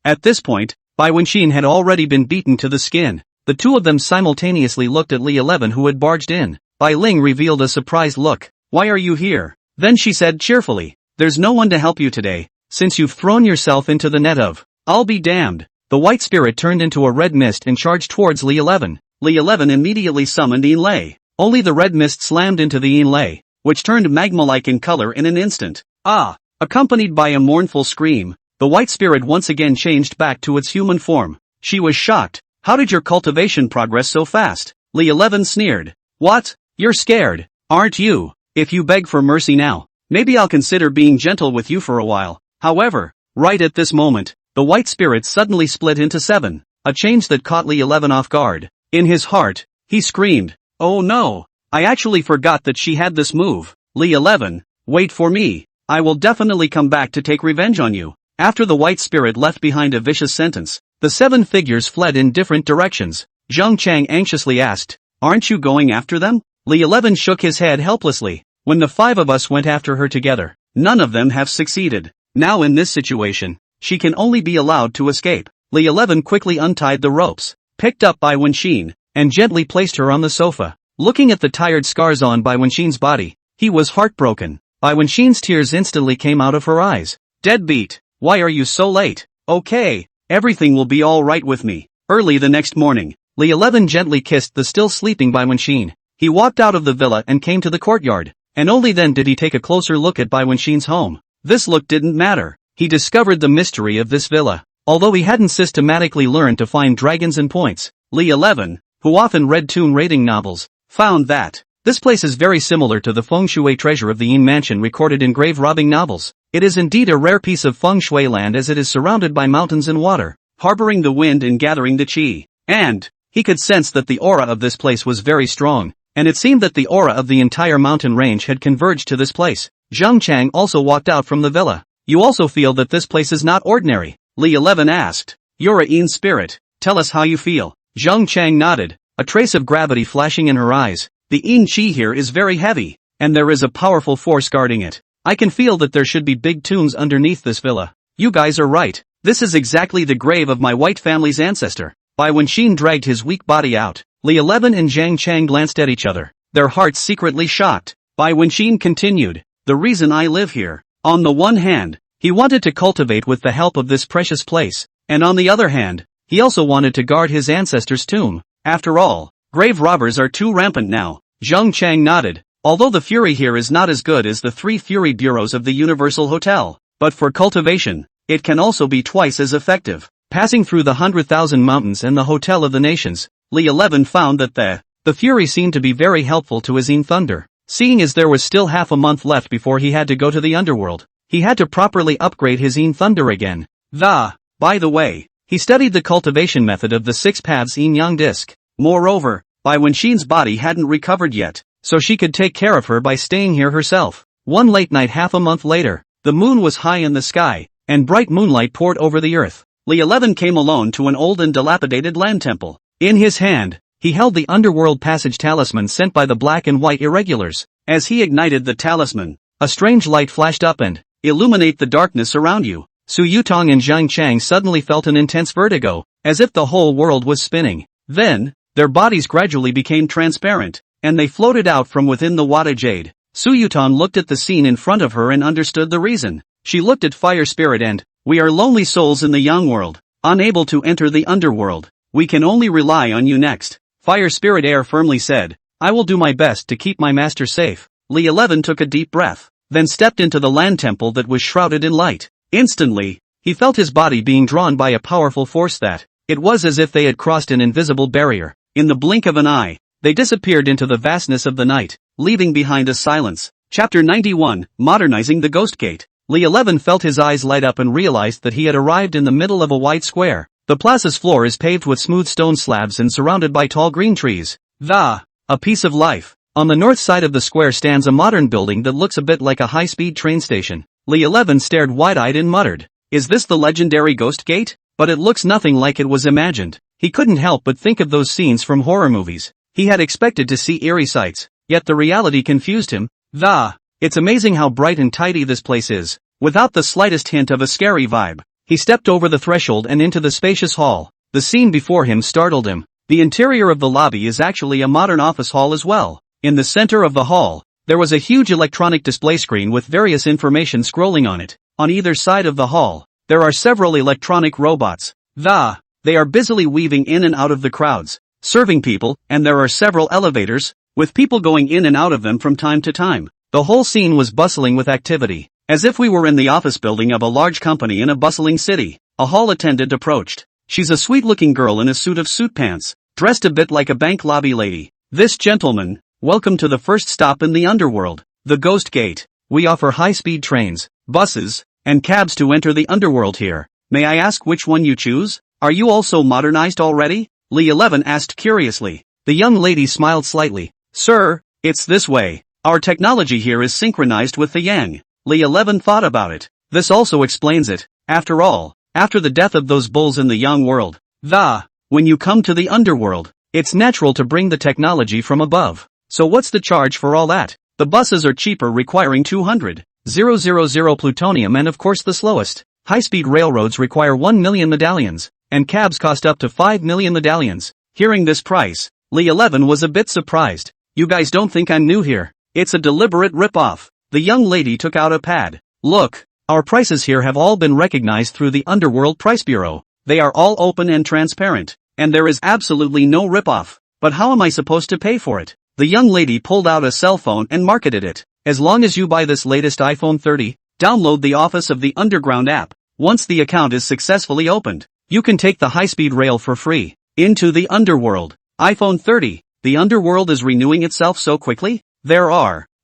At this point, Bai Wenxin had already been beaten to the skin. The two of them simultaneously looked at Li 11 who had barged in. Bai Ling revealed a surprised look. "Why are you here?" Then she said cheerfully, "There's no one to help you today, since you've thrown yourself into the net of, I'll be damned." The white spirit turned into a red mist and charged towards Li 11. Li 11 immediately summoned Yin Lei. Only the red mist slammed into the Yin Lei, which turned magma-like in color in an instant. Accompanied by a mournful scream, the white spirit once again changed back to its human form. She was shocked. "How did your cultivation progress so fast?" Li 11 sneered. "What? You're scared, aren't you? If you beg for mercy now, maybe I'll consider being gentle with you for a while." However, right at this moment, the white spirit suddenly split into 7, a change that caught Li 11 off guard. In his heart, he screamed, "Oh no, I actually forgot that she had this move." Li 11, wait for me. I will definitely come back to take revenge on you. After the white spirit left behind a vicious sentence, the 7 figures fled in different directions. Chang anxiously asked, "Aren't you going after them?" Li 11 shook his head helplessly. "When the 5 of us went after her together, none of them have succeeded. Now in this situation, she can only be allowed to escape." Li 11 quickly untied the ropes, picked up Bai Wenxin, and gently placed her on the sofa. Looking at the tired scars on Bai Wenxin's body, he was heartbroken. Bai Wenxin's tears instantly came out of her eyes. "Deadbeat, why are you so late?" "Okay, everything will be alright with me." Early the next morning, Li 11 gently kissed the still sleeping Bai Wenxin. He walked out of the villa and came to the courtyard, and only then did he take a closer look at Bai Wenxin's home. This look didn't matter. He discovered the mystery of this villa. Although he hadn't systematically learned to find dragons and points, Li 11, who often read Chun rating novels, found that this place is very similar to the Feng Shui treasure of the Yin Mansion recorded in grave robbing novels. It is indeed a rare piece of Feng Shui land as it is surrounded by mountains and water, harboring the wind and gathering the qi. And he could sense that the aura of this place was very strong, and it seemed that the aura of the entire mountain range had converged to this place. Chang also walked out from the villa. "You also feel that this place is not ordinary?" Li 11 asked. "You're a Yin spirit. Tell us how you feel." Chang nodded, a trace of gravity flashing in her eyes. "The Yin Qi here is very heavy, and there is a powerful force guarding it. I can feel that there should be big tunes underneath this villa." "You guys are right. This is exactly the grave of my white family's ancestor." Bai Wenxin dragged his weak body out. Li 11 and Chang glanced at each other, their hearts secretly shocked. Bai Wenxin continued, "The reason I live here, on the one hand, he wanted to cultivate with the help of this precious place, and on the other hand, he also wanted to guard his ancestor's tomb. After all, grave robbers are too rampant now." Chang nodded. "Although the fury here is not as good as the 3 fury bureaus of the Universal Hotel, but for cultivation, it can also be twice as effective." Passing through the 100,000 mountains and the Hotel of the Nations, Li 11 found that the fury seemed to be very helpful to his Yin Thunder. Seeing as there was still half a month left before he had to go to the underworld, he had to properly upgrade his Yin Thunder again. By the way, he studied the cultivation method of the 6 paths Yin-Yang disc. Moreover, Bai Wenxin's body hadn't recovered yet, so she could take care of her by staying here herself. One late night half a month later, the moon was high in the sky, and bright moonlight poured over the earth. Li 11 came alone to an old and dilapidated land temple. In his hand, he held the underworld passage talisman sent by the black and white irregulars. As he ignited the talisman, a strange light flashed up and illuminate the darkness around you. Su Yutang and Chang suddenly felt an intense vertigo, as if the whole world was spinning. Then, their bodies gradually became transparent, and they floated out from within the Wada jade. Su Yutang looked at the scene in front of her and understood the reason. She looked at Fire Spirit and, "We are lonely souls in the Yang world, unable to enter the underworld. We can only rely on you next." Fire Spirit Air firmly said, "I will do my best to keep my master safe." Li 11 took a deep breath, then stepped into the land temple that was shrouded in light. Instantly, he felt his body being drawn by a powerful force that, it was as if they had crossed an invisible barrier. In the blink of an eye, they disappeared into the vastness of the night, leaving behind a silence. Chapter 91, Modernizing the Ghost Gate. Li 11 felt his eyes light up and realized that he had arrived in the middle of a wide square. The plaza's floor is paved with smooth stone slabs and surrounded by tall green trees. A piece of life. On the north side of the square stands a modern building that looks a bit like a high-speed train station. Li 11 stared wide-eyed and muttered, "Is this the legendary Ghost Gate?" But it looks nothing like it was imagined. He couldn't help but think of those scenes from horror movies. He had expected to see eerie sights, yet the reality confused him. It's amazing how bright and tidy this place is, without the slightest hint of a scary vibe. He stepped over the threshold and into the spacious hall. The scene before him startled him. The interior of the lobby is actually a modern office hall as well. In the center of the hall, there was a huge electronic display screen with various information scrolling on it. On either side of the hall, there are several electronic robots. They are busily weaving in and out of the crowds, serving people, and there are several elevators, with people going in and out of them from time to time. The whole scene was bustling with activity, as if we were in the office building of a large company in a bustling city. A hall attendant approached. She's a sweet-looking girl in a suit of suit pants, dressed a bit like a bank lobby lady. "This gentleman, welcome to the first stop in the underworld, the Ghost Gate. We offer high-speed trains, buses, and cabs to enter the underworld here. May I ask which one you choose? Are you also modernized already?" Li 11 asked curiously. The young lady smiled slightly. "Sir, it's this way. Our technology here is synchronized with the Yang." Li 11 thought about it. This also explains it. After all, after the death of those bulls in the Yang world, when you come to the underworld, it's natural to bring the technology from above. So what's the charge for all that? The buses are cheaper, requiring 200,000 plutonium, and of course the slowest. High-speed railroads require 1 million medallions, and cabs cost up to 5 million medallions. Hearing this price, Li 11 was a bit surprised. "You guys don't think I'm new here? It's a deliberate rip-off." The young lady took out a pad. "Look, our prices here have all been recognized through the Underworld Price Bureau. They are all open and transparent, and there is absolutely no rip-off. But how am I supposed to pay for it?" The young lady pulled out a cell phone and marketed it. "As long as you buy this latest iPhone 30, download the Office of the Underground app. Once the account is successfully opened, you can take the high-speed rail for free into the underworld." iPhone 30. The underworld is renewing itself so quickly?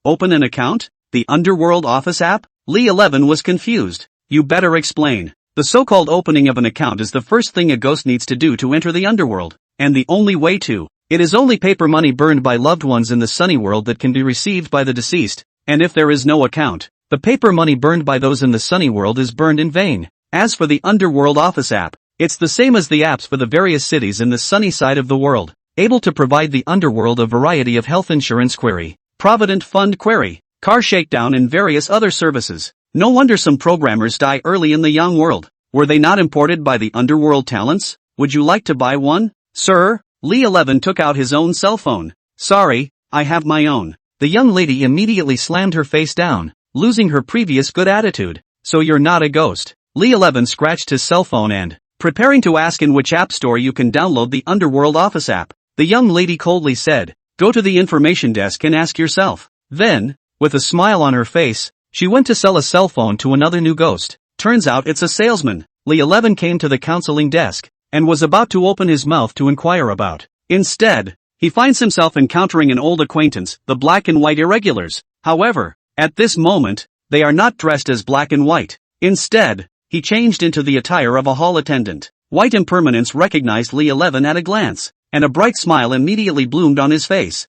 Open an account? The Underworld Office app? Li 11 was confused. "You better explain." The so-called opening of an account is the first thing a ghost needs to do to enter the underworld, and the only way to. It is only paper money burned by loved ones in the sunny world that can be received by the deceased, and if there is no account, the paper money burned by those in the sunny world is burned in vain. As for the Underworld Office app, it's the same as the apps for the various cities in the sunny side of the world, able to provide the underworld a variety of health insurance query, provident fund query, car shakedown, and various other services. No wonder some programmers die early in the Yang world. Were they not imported by the underworld talents? Would you like to buy one, sir? Li 11 took out his own cell phone. "Sorry, I have my own." The young lady immediately slammed her face down, losing her previous good attitude. "So you're not a ghost?" Li 11 scratched his cell phone and, preparing to ask in which app store you can download the Underworld Office app. The young lady coldly said, "Go to the information desk and ask yourself." Then, with a smile on her face, she went to sell a cell phone to another new ghost. Turns out it's a salesman. Li 11 came to the counseling desk, and was about to open his mouth to inquire about. Instead, he finds himself encountering an old acquaintance, the black and white irregulars. However, at this moment, they are not dressed as black and white. Instead, he changed into the attire of a hall attendant. White impermanence recognized Li 11 at a glance, and a bright smile immediately bloomed on his face.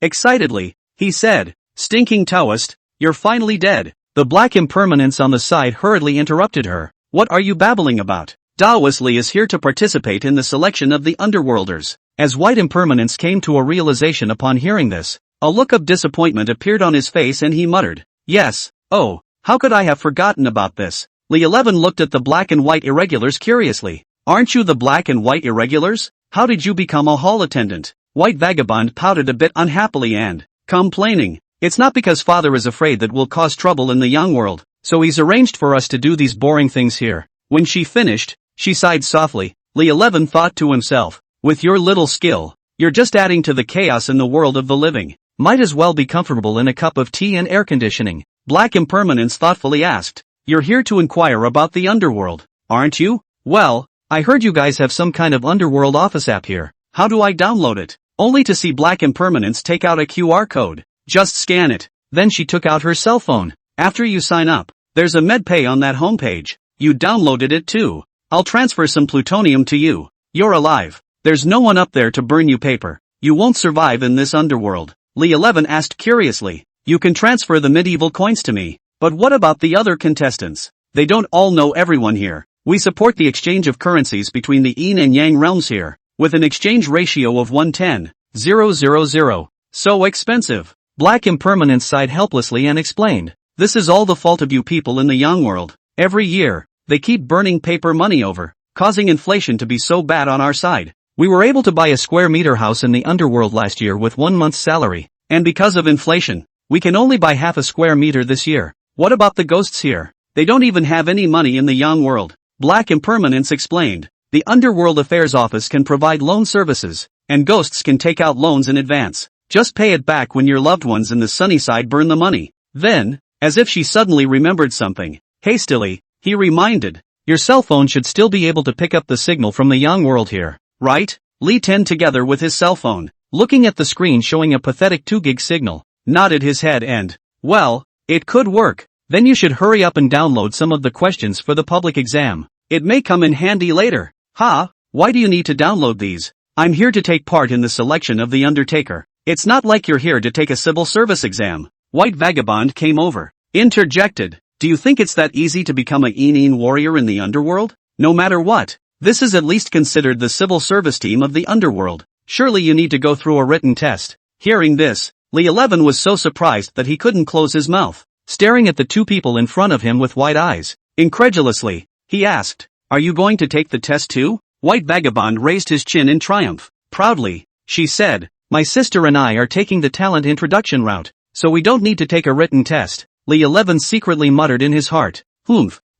Excitedly, he said, "Stinking Taoist, you're finally dead." The black impermanence on the side hurriedly interrupted her. "What are you babbling about? Taoist Li is here to participate in the selection of the underworlders." As white impermanence came to a realization upon hearing this, a look of disappointment appeared on his face and he muttered, "Yes, oh, how could I have forgotten about this?" Lee 11 looked at the black and white irregulars curiously. Aren't you the black and white irregulars? How did you become a hall attendant? White Vagabond pouted a bit unhappily and, complaining, it's not because father is afraid that we'll cause trouble in the young world, so he's arranged for us to do these boring things here. When she finished, she sighed softly. Lee 11 thought to himself, with your little skill, you're just adding to the chaos in the world of the living. Might as well be comfortable in a cup of tea and air conditioning. Black Impermanence thoughtfully asked, you're here to inquire about the underworld, aren't you? Well, I heard you guys have some kind of underworld office app here. How do I download it? Only to see Black Impermanence take out a QR code. Just scan it. Then she took out her cell phone. After you sign up, there's a MedPay on that homepage. You downloaded it too. I'll transfer some plutonium to you. You're alive. There's no one up there to burn you paper. You won't survive in this underworld. Lee 11 asked curiously. You can transfer the medieval coins to me. But what about the other contestants? They don't all know everyone here. We support the exchange of currencies between the Yin and Yang realms here, with an exchange ratio of 1:10,000. So expensive. Black Impermanence sighed helplessly and explained. This is all the fault of you people in the Yang world. Every year, they keep burning paper money over, causing inflation to be so bad on our side. We were able to buy a square meter house in the underworld last year with 1 month's salary, and because of inflation, we can only buy half a square meter this year. What about the ghosts here? They don't even have any money in the Yang world. Black Impermanence explained. The Underworld Affairs Office can provide loan services, and ghosts can take out loans in advance. Just pay it back when your loved ones in the sunny side burn the money. Then, as if she suddenly remembered something, hastily, he reminded, your cell phone should still be able to pick up the signal from the Yang world here, right? Lee 10 together with his cell phone, looking at the screen showing a pathetic 2 gig signal, nodded his head and, well, it could work. Then you should hurry up and download some of the questions for the public exam. It may come in handy later. Why do you need to download these? I'm here to take part in the selection of the Undertaker. It's not like you're here to take a civil service exam. White Vagabond came over, interjected. Do you think it's that easy to become a Yin warrior in the underworld? No matter what, this is at least considered the civil service team of the underworld. Surely you need to go through a written test. Hearing this, Lee 11 was so surprised that he couldn't close his mouth, staring at the 2 people in front of him with wide eyes. Incredulously, he asked, are you going to take the test too? White Vagabond raised his chin in triumph. Proudly, she said, my sister and I are taking the talent introduction route, so we don't need to take a written test. Lee 11 secretly muttered in his heart,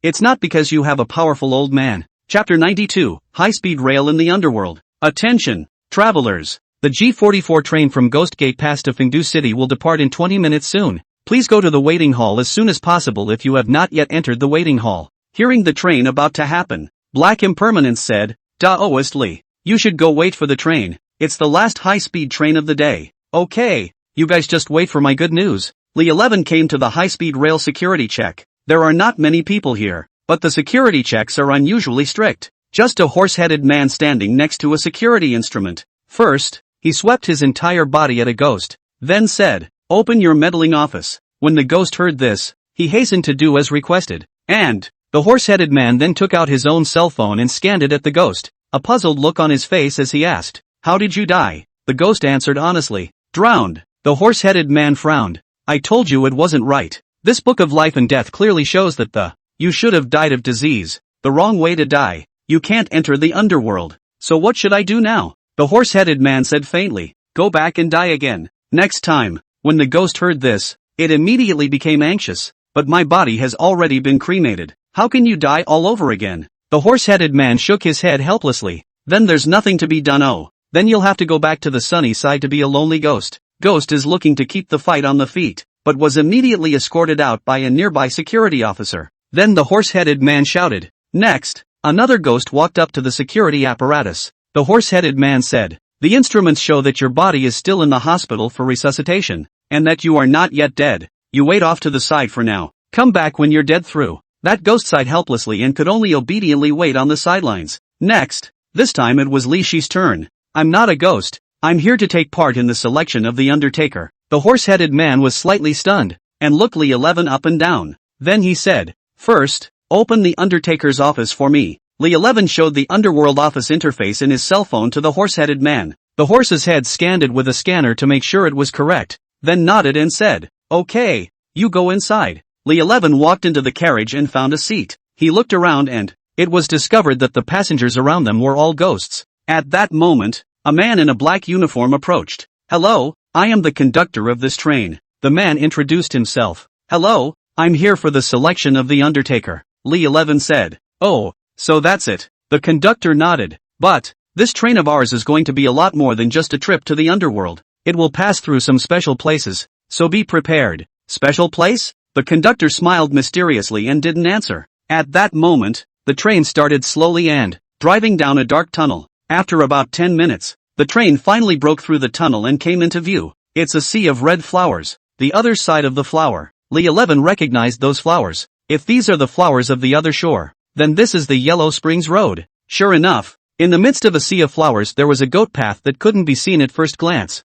it's not because you have a powerful old man. Chapter 92, High-Speed Rail in the Underworld. Attention, travelers. The G44 train from Ghost Gate Pass to Fengdu City will depart in 20 minutes soon. Please go to the waiting hall as soon as possible if you have not yet entered the waiting hall. Hearing the train about to happen, Black Impermanence said, Taoist Lee, you should go wait for the train. It's the last high-speed train of the day. Okay, you guys just wait for my good news. Lee 11 came to the high-speed rail security check. There are not many people here, but the security checks are unusually strict. Just a horse-headed man standing next to a security instrument. First, he swept his entire body at a ghost, then said, open your meddling office. When the ghost heard this, he hastened to do as requested, and the horse-headed man then took out his own cell phone and scanned it at the ghost, a puzzled look on his face as he asked, how did you die? The ghost answered honestly, drowned. The horse-headed man frowned. I told you it wasn't right. This book of life and death clearly shows that you should have died of disease, the wrong way to die. You can't enter the underworld. So what should I do now? The horse-headed man said faintly, go back and die again. Next time. When the ghost heard this, it immediately became anxious, but my body has already been cremated. How can you die all over again? The horse-headed man shook his head helplessly. Then there's nothing to be done. Then you'll have to go back to the sunny side to be a lonely ghost. Ghost is looking to keep the fight on the feet, but was immediately escorted out by a nearby security officer. Then the horse-headed man shouted. Next, another ghost walked up to the security apparatus. The horse-headed man said, the instruments show that your body is still in the hospital for resuscitation, and that you are not yet dead. You wait off to the side for now. Come back when you're dead through. That ghost sighed helplessly and could only obediently wait on the sidelines. Next, this time it was Li Shi's turn. I'm not a ghost. I'm here to take part in the selection of the Undertaker. The horse-headed man was slightly stunned, and looked Lee 11 up and down. Then he said, first, open the Undertaker's office for me. Lee 11 showed the Underworld office interface in his cell phone to the horse-headed man. The horse's head scanned it with a scanner to make sure it was correct, then nodded and said, okay, you go inside. Lee 11 walked into the carriage and found a seat. He looked around and it was discovered that the passengers around them were all ghosts. At that moment, a man in a black uniform approached. "Hello, I am the conductor of this train." The man introduced himself. "Hello, I'm here for the selection of the Undertaker," Lee 11 said. "Oh, so that's it." The conductor nodded. "But this train of ours is going to be a lot more than just a trip to the underworld. It will pass through some special places, so be prepared." "Special place?" The conductor smiled mysteriously and didn't answer. At that moment, the train started slowly and driving down a dark tunnel. After about 10 minutes, the train finally broke through the tunnel and came into view. It's a sea of red flowers. The other side of the flower. Lee 11 recognized those flowers. If these are the flowers of the other shore, then this is the Yellow Springs Road. Sure enough, in the midst of a sea of flowers there was a goat path that couldn't be seen at first glance.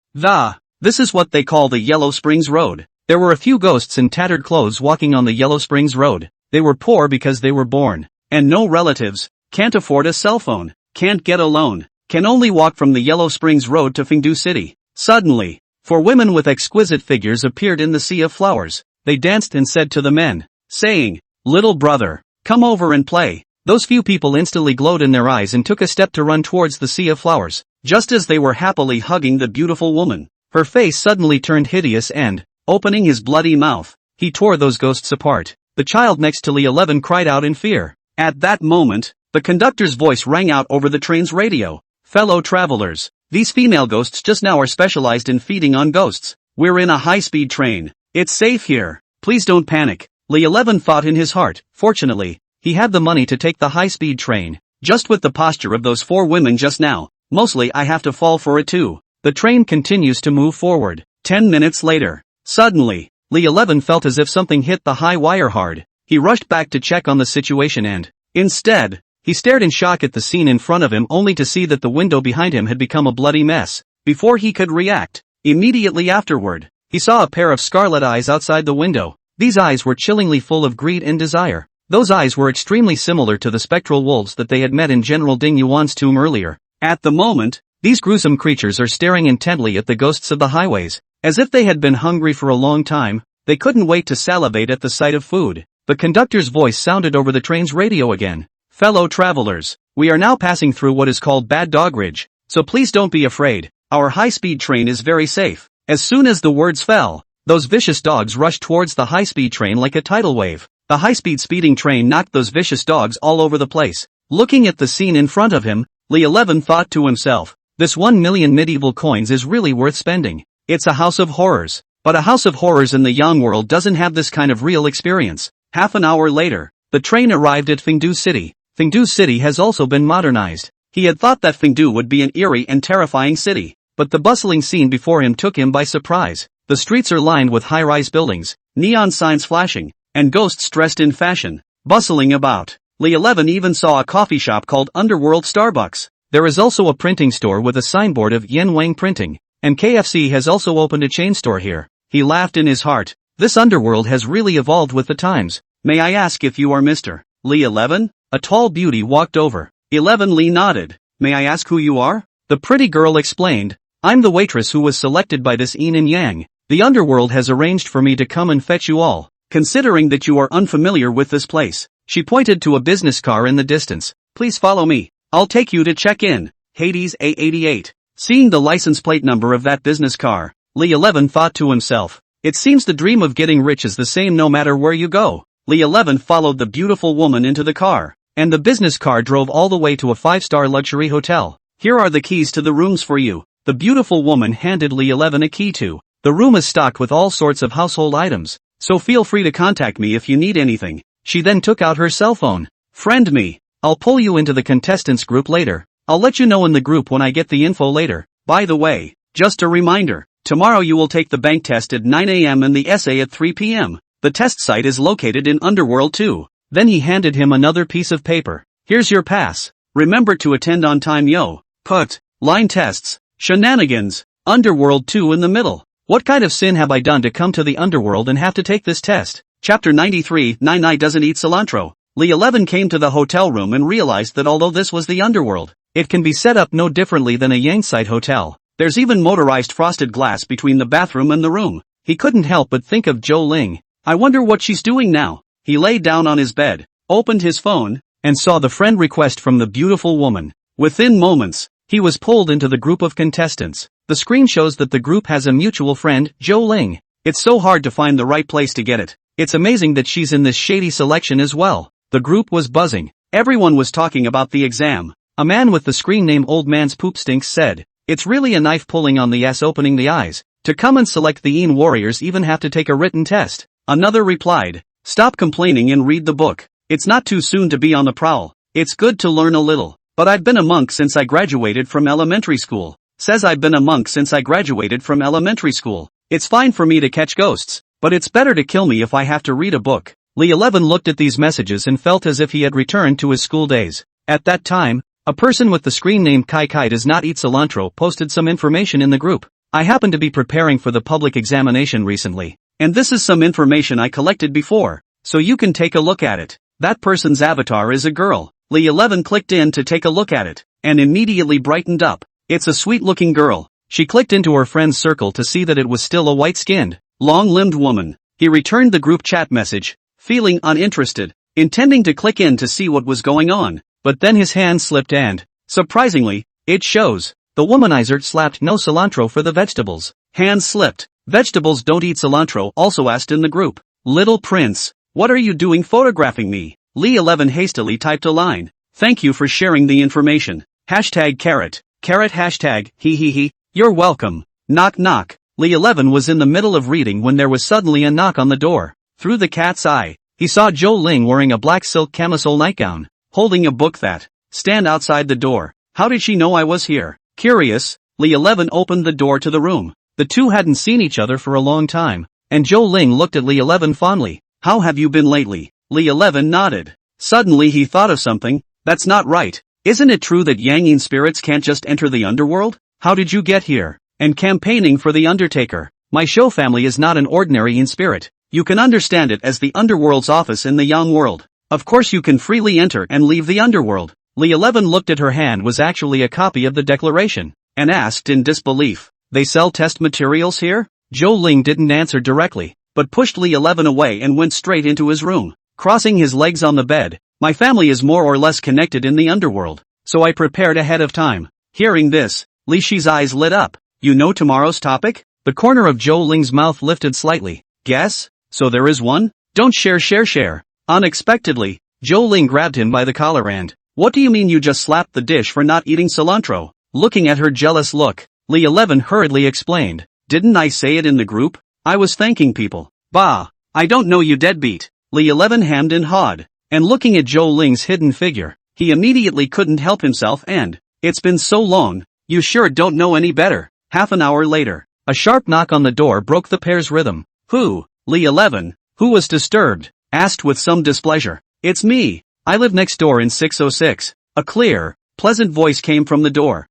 This is what they call the Yellow Springs Road. There were a few ghosts in tattered clothes walking on the Yellow Springs Road. They were poor because they were born, and no relatives, can't afford a cell phone, can't get a loan, can only walk from the Yellow Springs Road to Fengdu City. Suddenly, 4 women with exquisite figures appeared in the sea of flowers. They danced and said to the men, saying, "Little brother, come over and play." Those few people instantly glowed in their eyes and took a step to run towards the sea of flowers. Just as they were happily hugging the beautiful woman, her face suddenly turned hideous and, opening his bloody mouth, he tore those ghosts apart. The child next to Lee 11 cried out in fear. At that moment, the conductor's voice rang out over the train's radio. "Fellow travelers, these female ghosts just now are specialized in feeding on ghosts. We're in a high-speed train. It's safe here. Please don't panic." Lee 11 thought in his heart. Fortunately, he had the money to take the high-speed train. Just with the posture of those 4 women just now, mostly I have to fall for it too. The train continues to move forward. 10 minutes later, suddenly, Lee 11 felt as if something hit the high wire hard. He rushed back to check on the situation and, instead, he stared in shock at the scene in front of him only to see that the window behind him had become a bloody mess. Before he could react, immediately afterward, he saw a pair of scarlet eyes outside the window. These eyes were chillingly full of greed and desire. Those eyes were extremely similar to the spectral wolves that they had met in General Ding Yuan's tomb earlier. At the moment, these gruesome creatures are staring intently at the ghosts of the highways. As if they had been hungry for a long time, they couldn't wait to salivate at the sight of food. The conductor's voice sounded over the train's radio again. "Fellow travelers, we are now passing through what is called Bad Dog Ridge, so please don't be afraid. Our high-speed train is very safe." As soon as the words fell, those vicious dogs rushed towards the high-speed train like a tidal wave. The high-speed speeding train knocked those vicious dogs all over the place. Looking at the scene in front of him, Lee 11 thought to himself, "This 1 million medieval coins is really worth spending. It's a house of horrors." But a house of horrors in the Yang world doesn't have this kind of real experience. Half an hour later, the train arrived at Fengdu City. Fengdu City has also been modernized. He had thought that Fengdu would be an eerie and terrifying city, but the bustling scene before him took him by surprise. The streets are lined with high-rise buildings, neon signs flashing, and ghosts dressed in fashion, bustling about. Lee 11 even saw a coffee shop called Underworld Starbucks. There is also a printing store with a signboard of Yin-Yang printing, and KFC has also opened a chain store here. He laughed in his heart. This underworld has really evolved with the times. "May I ask if you are Mr. Lee 11? A tall beauty walked over. 11 Lee nodded. "May I ask who you are?" The pretty girl explained. "I'm the waitress who was selected by this Yin-Yang. The underworld has arranged for me to come and fetch you all. Considering that you are unfamiliar with this place." She pointed to a business car in the distance. "Please follow me. I'll take you to check in." Hades A88. Seeing the license plate number of that business car, Lee 11 thought to himself, "It seems the dream of getting rich is the same no matter where you go." Lee 11 followed the beautiful woman into the car, and the business car drove all the way to a 5-star luxury hotel. "Here are the keys to the rooms for you." The beautiful woman handed Lee 11 a key to. "The room is stocked with all sorts of household items, so feel free to contact me if you need anything." She then took out her cell phone. "Friend me. I'll pull you into the contestants group later. I'll let you know in the group when I get the info later. By the way, just a reminder. Tomorrow you will take the bank test at 9 a.m. and the essay at 3 p.m. The test site is located in Underworld 2. Then he handed him another piece of paper. "Here's your pass. Remember to attend on time yo." Put. Line tests. Shenanigans. Underworld 2 in the middle. What kind of sin have I done to come to the underworld and have to take this test? Chapter 93. Nai doesn't eat cilantro. Lee 11 came to the hotel room and realized that although this was the underworld, it can be set up no differently than a Yangside hotel. There's even motorized frosted glass between the bathroom and the room. He couldn't help but think of Zhou Ling. I wonder what she's doing now. He lay down on his bed, opened his phone, and saw the friend request from the beautiful woman. Within moments, he was pulled into the group of contestants. The screen shows that the group has a mutual friend, Zhou Ling. It's so hard to find the right place to get it. It's amazing that she's in this shady selection as well. The group was buzzing. Everyone was talking about the exam. A man with the screen name Old Man's Poop Stinks said, "It's really a knife pulling on the ass opening the eyes. To come and select the Yin warriors even have to take a written test." Another replied, "Stop complaining and read the book. It's not too soon to be on the prowl. It's good to learn a little. But I've been a monk since I graduated from elementary school." Says I've been a monk since I graduated from elementary school. It's fine for me to catch ghosts, but it's better to kill me if I have to read a book. Lee 11 looked at these messages and felt as if he had returned to his school days. At that time, a person with the screen name Kai Kai does not eat cilantro posted some information in the group. "I happen to be preparing for the public examination recently, and this is some information I collected before, so you can take a look at it." That person's avatar is a girl. Lee 11 clicked in to take a look at it, and immediately brightened up. It's a sweet-looking girl. She clicked into her friend's circle to see that it was still a white-skinned, long-limbed woman. He returned the group chat message, feeling uninterested, intending to click in to see what was going on, but then his hand slipped and, surprisingly, it shows, the womanizer slapped no cilantro for the vegetables. Hand slipped. "Vegetables don't eat cilantro," also asked in the group. "Little Prince, what are you doing photographing me?" Lee 11 hastily typed a line. "Thank you for sharing the information. Hashtag carrot. Carrot hashtag, he. You're welcome." Knock knock. Lee 11 was in the middle of reading when there was suddenly a knock on the door. Through the cat's eye, he saw Zhou Ling wearing a black silk camisole nightgown, holding a book that stand outside the door. How did she know I was here? Curious, Lee 11 opened the door to the room. The two hadn't seen each other for a long time, and Zhou Ling looked at Lee 11 fondly. "How have you been lately?" Lee 11 nodded. Suddenly he thought of something. "That's not right. Isn't it true that Yang-Yin spirits can't just enter the underworld? How did you get here?" "And campaigning for the Undertaker. My show family is not an ordinary Yin spirit. You can understand it as the underworld's office in the Yang world. Of course you can freely enter and leave the underworld." Lee 11 looked at her hand was actually a copy of the declaration, and asked in disbelief, "They sell test materials here?" Zhou Ling didn't answer directly, but pushed Lee 11 away and went straight into his room, crossing his legs on the bed. "My family is more or less connected in the underworld, so I prepared ahead of time." Hearing this, Li Shi's eyes lit up. "You know tomorrow's topic?" The corner of Zhou Ling's mouth lifted slightly. "Guess? So there is one? Don't share. Unexpectedly, Zhou Ling grabbed him by the collar and, "What do you mean you just slapped the dish for not eating cilantro?" Looking at her jealous look, Lee 11 hurriedly explained, "Didn't I say it in the group? I was thanking people." "Bah, I don't know you deadbeat." Lee 11 hammed and hawed, and looking at Zhou Ling's hidden figure, he immediately couldn't help himself and, "It's been so long, you sure don't know any better." Half an hour later, a sharp knock on the door broke the pair's rhythm. "Who?" Lee 11, who was disturbed, asked with some displeasure. "It's me. I live next door in 606. A clear, pleasant voice came from the door.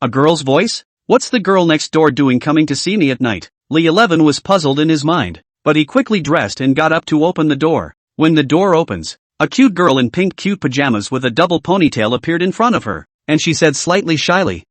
A girl's voice? What's the girl next door doing coming to see me at night?" Lee 11 was puzzled in his mind, but he quickly dressed and got up to open the door. When the door opens, a cute girl in pink cute pajamas with a double ponytail appeared in front of her, and she said slightly shyly,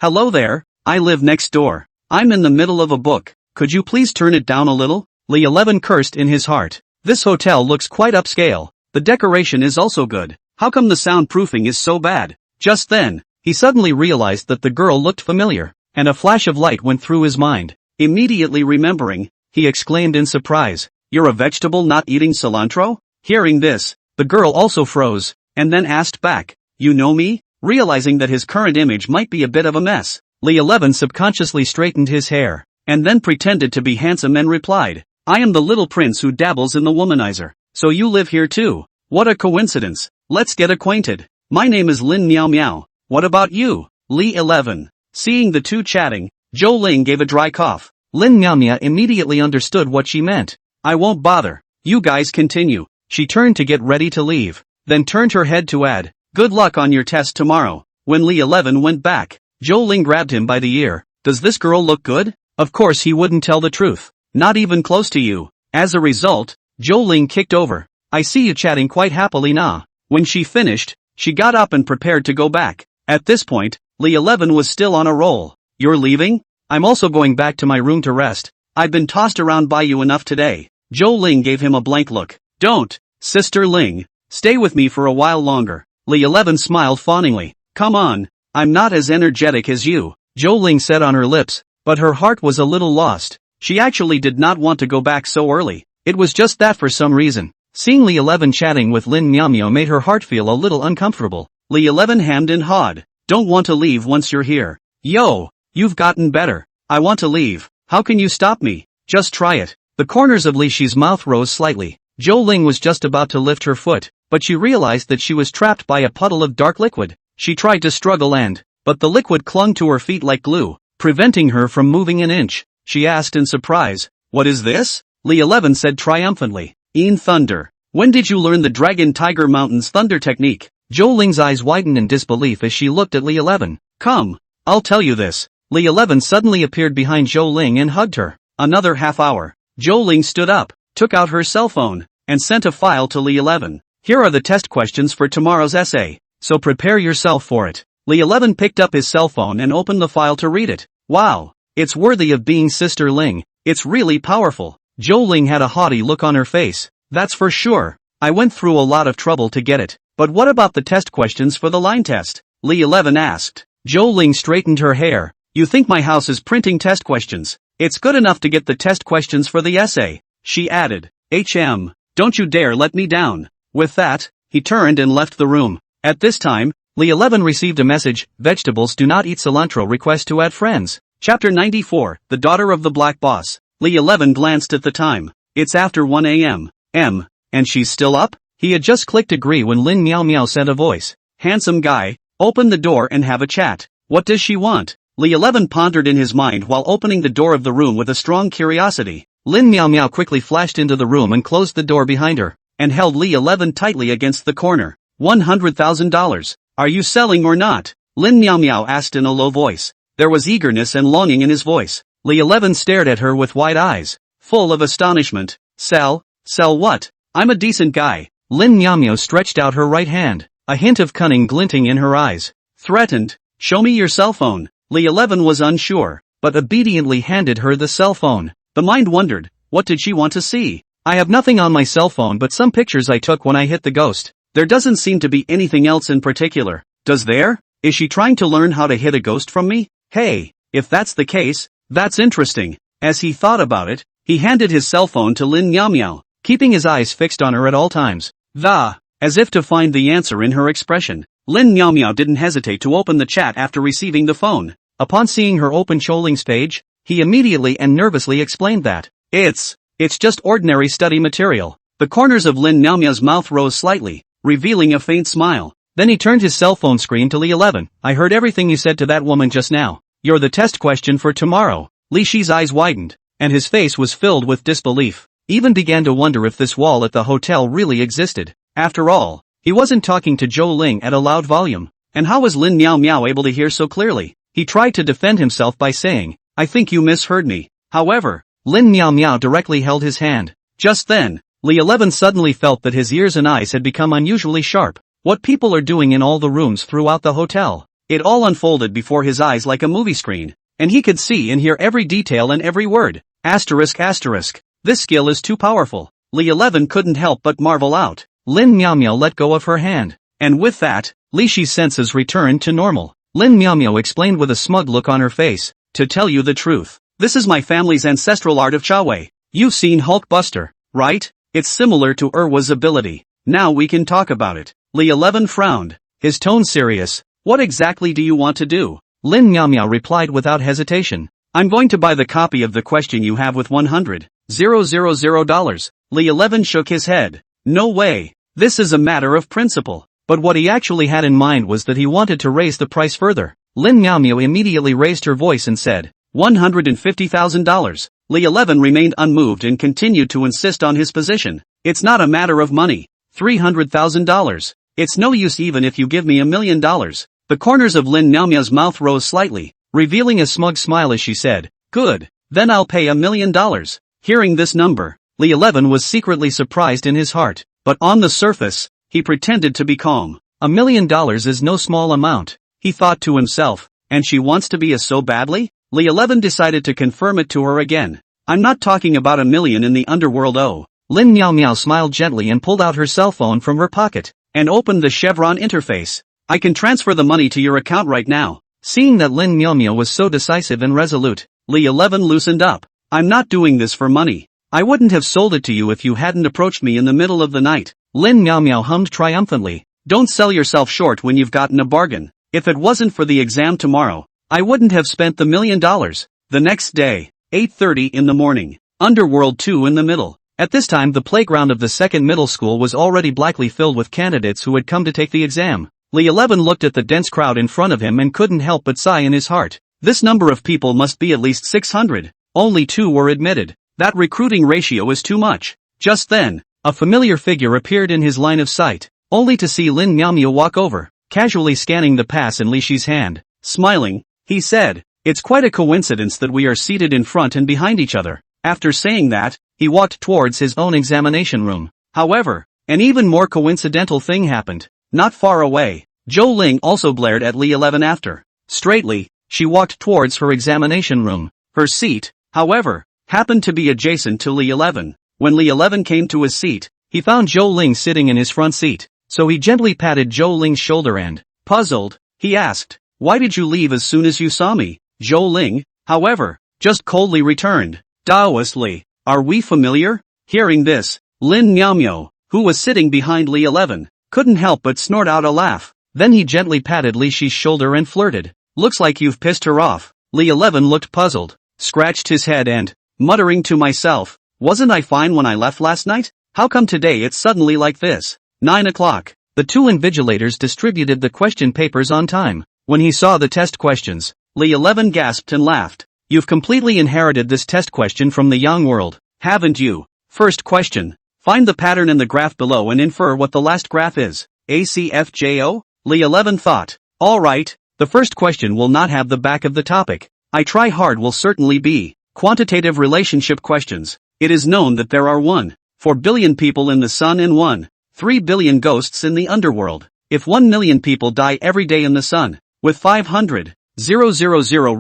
"Hello there, I live next door. I'm in the middle of a book. Could you please turn it down a little?" Lee 11 cursed in his heart. This hotel looks quite upscale. The decoration is also good. How come the soundproofing is so bad? Just then, he suddenly realized that the girl looked familiar, and a flash of light went through his mind. Immediately remembering, he exclaimed in surprise, "You're a vegetable not eating cilantro?" Hearing this, the girl also froze, and then asked back, "You know me?" Realizing that his current image might be a bit of a mess, Lee 11 subconsciously straightened his hair, and then pretended to be handsome and replied, "I am the little prince who dabbles in the womanizer. So you live here too? What a coincidence. Let's get acquainted. My name is Lin Miao Miao. What about you?" Lee 11. Seeing the two chatting, Zhou Ling gave a dry cough. Lin Miao Miao immediately understood what she meant. "I won't bother. You guys continue." She turned to get ready to leave, then turned her head to add, "Good luck on your test tomorrow." When Lee 11 went back, Zhou Ling grabbed him by the ear. "Does this girl look good?" Of course he wouldn't tell the truth. "Not even close to you." As a result, Zhou Ling kicked over. "I see you chatting quite happily now." When she finished, she got up and prepared to go back. At this point, Lee 11 was still on a roll. "You're leaving?" "I'm also going back to my room to rest. I've been tossed around by you enough today." Zhou Ling gave him a blank look. "Don't. Sister Ling, stay with me for a while longer. Li 11 smiled fawningly. Come on, I'm not as energetic as you, Zhou Ling said on her lips, but her heart was a little lost. She actually did not want to go back so early. It was just that for some reason. Seeing Li 11 chatting with Lin Miao made her heart feel a little uncomfortable. Li 11 hammed and hawed. Don't want to leave once you're here. Yo, you've gotten better. I want to leave. How can you stop me? Just try it. The corners of Li Shi's mouth rose slightly. Zhou Ling was just about to lift her foot, but she realized that she was trapped by a puddle of dark liquid. She tried to struggle but the liquid clung to her feet like glue, preventing her from moving an inch. She asked in surprise, what is this? Li 11 said triumphantly. Yin Thunder. When did you learn the Dragon Tiger Mountain's thunder technique? Zhou Ling's eyes widened in disbelief as she looked at Li 11. Come, I'll tell you this. Li 11 suddenly appeared behind Zhou Ling and hugged her. Another half hour. Zhou Ling stood up, took out her cell phone, and sent a file to Li 11. Here are the test questions for tomorrow's essay, so prepare yourself for it. Li 11 picked up his cell phone and opened the file to read it. Wow, it's worthy of being Sister Ling. It's really powerful. Zhou Ling had a haughty look on her face. That's for sure. I went through a lot of trouble to get it. But what about the test questions for the line test? Li 11 asked. Zhou Ling straightened her hair. You think my house is printing test questions? It's good enough to get the test questions for the essay. She added. Don't you dare let me down. With that, he turned and left the room. At this time, Li 11 received a message, vegetables do not eat cilantro, request to add friends. Chapter 94, The Daughter of the Black Boss. Li 11 glanced at the time. It's after 1 a.m. And she's still up? He had just clicked agree when Lin Miao sent a voice. Handsome guy, open the door and have a chat. What does she want? Li 11 pondered in his mind while opening the door of the room with a strong curiosity. Lin Miao quickly flashed into the room and closed the door behind her, and held Li 11 tightly against the corner. $100,000. Are you selling or not? Lin Miao asked in a low voice. There was eagerness and longing in his voice. Li 11 stared at her with wide eyes, full of astonishment. Sell? Sell what? I'm a decent guy. Lin Miao stretched out her right hand, a hint of cunning glinting in her eyes. Threatened. Show me your cell phone. Li 11 was unsure, but obediently handed her the cell phone. The mind wondered, what did she want to see? I have nothing on my cell phone but some pictures I took when I hit the ghost. There doesn't seem to be anything else in particular. Does there? Is she trying to learn how to hit a ghost from me? Hey, if that's the case, that's interesting. As he thought about it, he handed his cell phone to Lin Miao, keeping his eyes fixed on her at all times. As if to find the answer in her expression, Lin Miao didn't hesitate to open the chat after receiving the phone. Upon seeing her open Zhou Ling's page, he immediately and nervously explained that, it's just ordinary study material. The corners of Lin Miao's mouth rose slightly, revealing a faint smile. Then he turned his cell phone screen to Li 11. I heard everything you said to that woman just now. You're the test question for tomorrow. Li Shi's eyes widened, and his face was filled with disbelief. Even began to wonder if this wall at the hotel really existed. After all, he wasn't talking to Zhou Ling at a loud volume. And how was Lin Miao able to hear so clearly? He tried to defend himself by saying, I think you misheard me. However, Lin Miao directly held his hand. Just then, Li 11 suddenly felt that his ears and eyes had become unusually sharp. What people are doing in all the rooms throughout the hotel. It all unfolded before his eyes like a movie screen, and he could see and hear every detail and every word. Asterisk. This skill is too powerful. Li 11 couldn't help but marvel out. Lin Miao let go of her hand, and with that, Li Shi's senses returned to normal. Lin Miao explained with a smug look on her face, to tell you the truth, this is my family's ancestral art of Chawei. You've seen Hulk Buster, right? It's similar to Erwa's ability. Now we can talk about it. Li 11 frowned, his tone serious. What exactly do you want to do? Lin Miao replied without hesitation. I'm going to buy the copy of the question you have with $100,000. Li 11 shook his head. No way. This is a matter of principle. But what he actually had in mind was that he wanted to raise the price further. Lin Miao immediately raised her voice and said, $150,000. Li 11 remained unmoved and continued to insist on his position. It's not a matter of money. $300,000. It's no use even if you give me $1 million. The corners of Lin Miao's mouth rose slightly, revealing a smug smile as she said, good, then I'll pay $1 million. Hearing this number, Li 11 was secretly surprised in his heart, but on the surface, he pretended to be calm. $1 million is no small amount, he thought to himself, and she wants to be a so badly? Li 11 decided to confirm it to her again. I'm not talking about $1 million in the underworld. Lin Miao Miao smiled gently and pulled out her cell phone from her pocket, and opened the Chevron interface. I can transfer the money to your account right now. Seeing that Lin Miao Miao was so decisive and resolute, Li 11 loosened up. I'm not doing this for money. I wouldn't have sold it to you if you hadn't approached me in the middle of the night. Lin Miao Miao hummed triumphantly. Don't sell yourself short when you've gotten a bargain. If it wasn't for the exam tomorrow, I wouldn't have spent the $1 million. The next day, 8:30 in the morning. Underworld 2 in the middle. At this time the playground of the second middle school was already blackly filled with candidates who had come to take the exam. Li 11 looked at the dense crowd in front of him and couldn't help but sigh in his heart. This number of people must be at least 600. Only 2 were admitted. That recruiting ratio is too much. Just then, a familiar figure appeared in his line of sight, only to see Lin Miao Miao walk over, casually scanning the pass in Li Shi's hand. Smiling, he said, "It's quite a coincidence that we are seated in front and behind each other." After saying that, he walked towards his own examination room. However, an even more coincidental thing happened. Not far away, Zhou Ling also glared at Li 11 after. Straightly, she walked towards her examination room. Her seat, however, happened to be adjacent to Li 11. When Li 11 came to his seat, he found Zhou Ling sitting in his front seat, so he gently patted Zhou Ling's shoulder and, puzzled, he asked, "Why did you leave as soon as you saw me?" Zhou Ling, however, just coldly returned, "Taoist Li, are we familiar?" Hearing this, Lin Miao Miao, who was sitting behind Li 11, couldn't help but snort out a laugh. Then he gently patted Li Shi's shoulder and flirted. "Looks like you've pissed her off." Li 11 looked puzzled, scratched his head and, muttering to myself, "Wasn't I fine when I left last night? How come today it's suddenly like this?" 9 o'clock. The two invigilators distributed the question papers on time. When he saw the test questions, Li 11 gasped and laughed. "You've completely inherited this test question from the Yang world, haven't you? First question. Find the pattern in the graph below and infer what the last graph is. ACFJO? Li 11 thought. Alright, the first question will not have the back of the topic. I try hard will certainly be quantitative relationship questions. It is known that there are 1.4 billion people in the sun and 1.3 billion ghosts in the underworld. If 1 million people die every day in the sun, with 500,000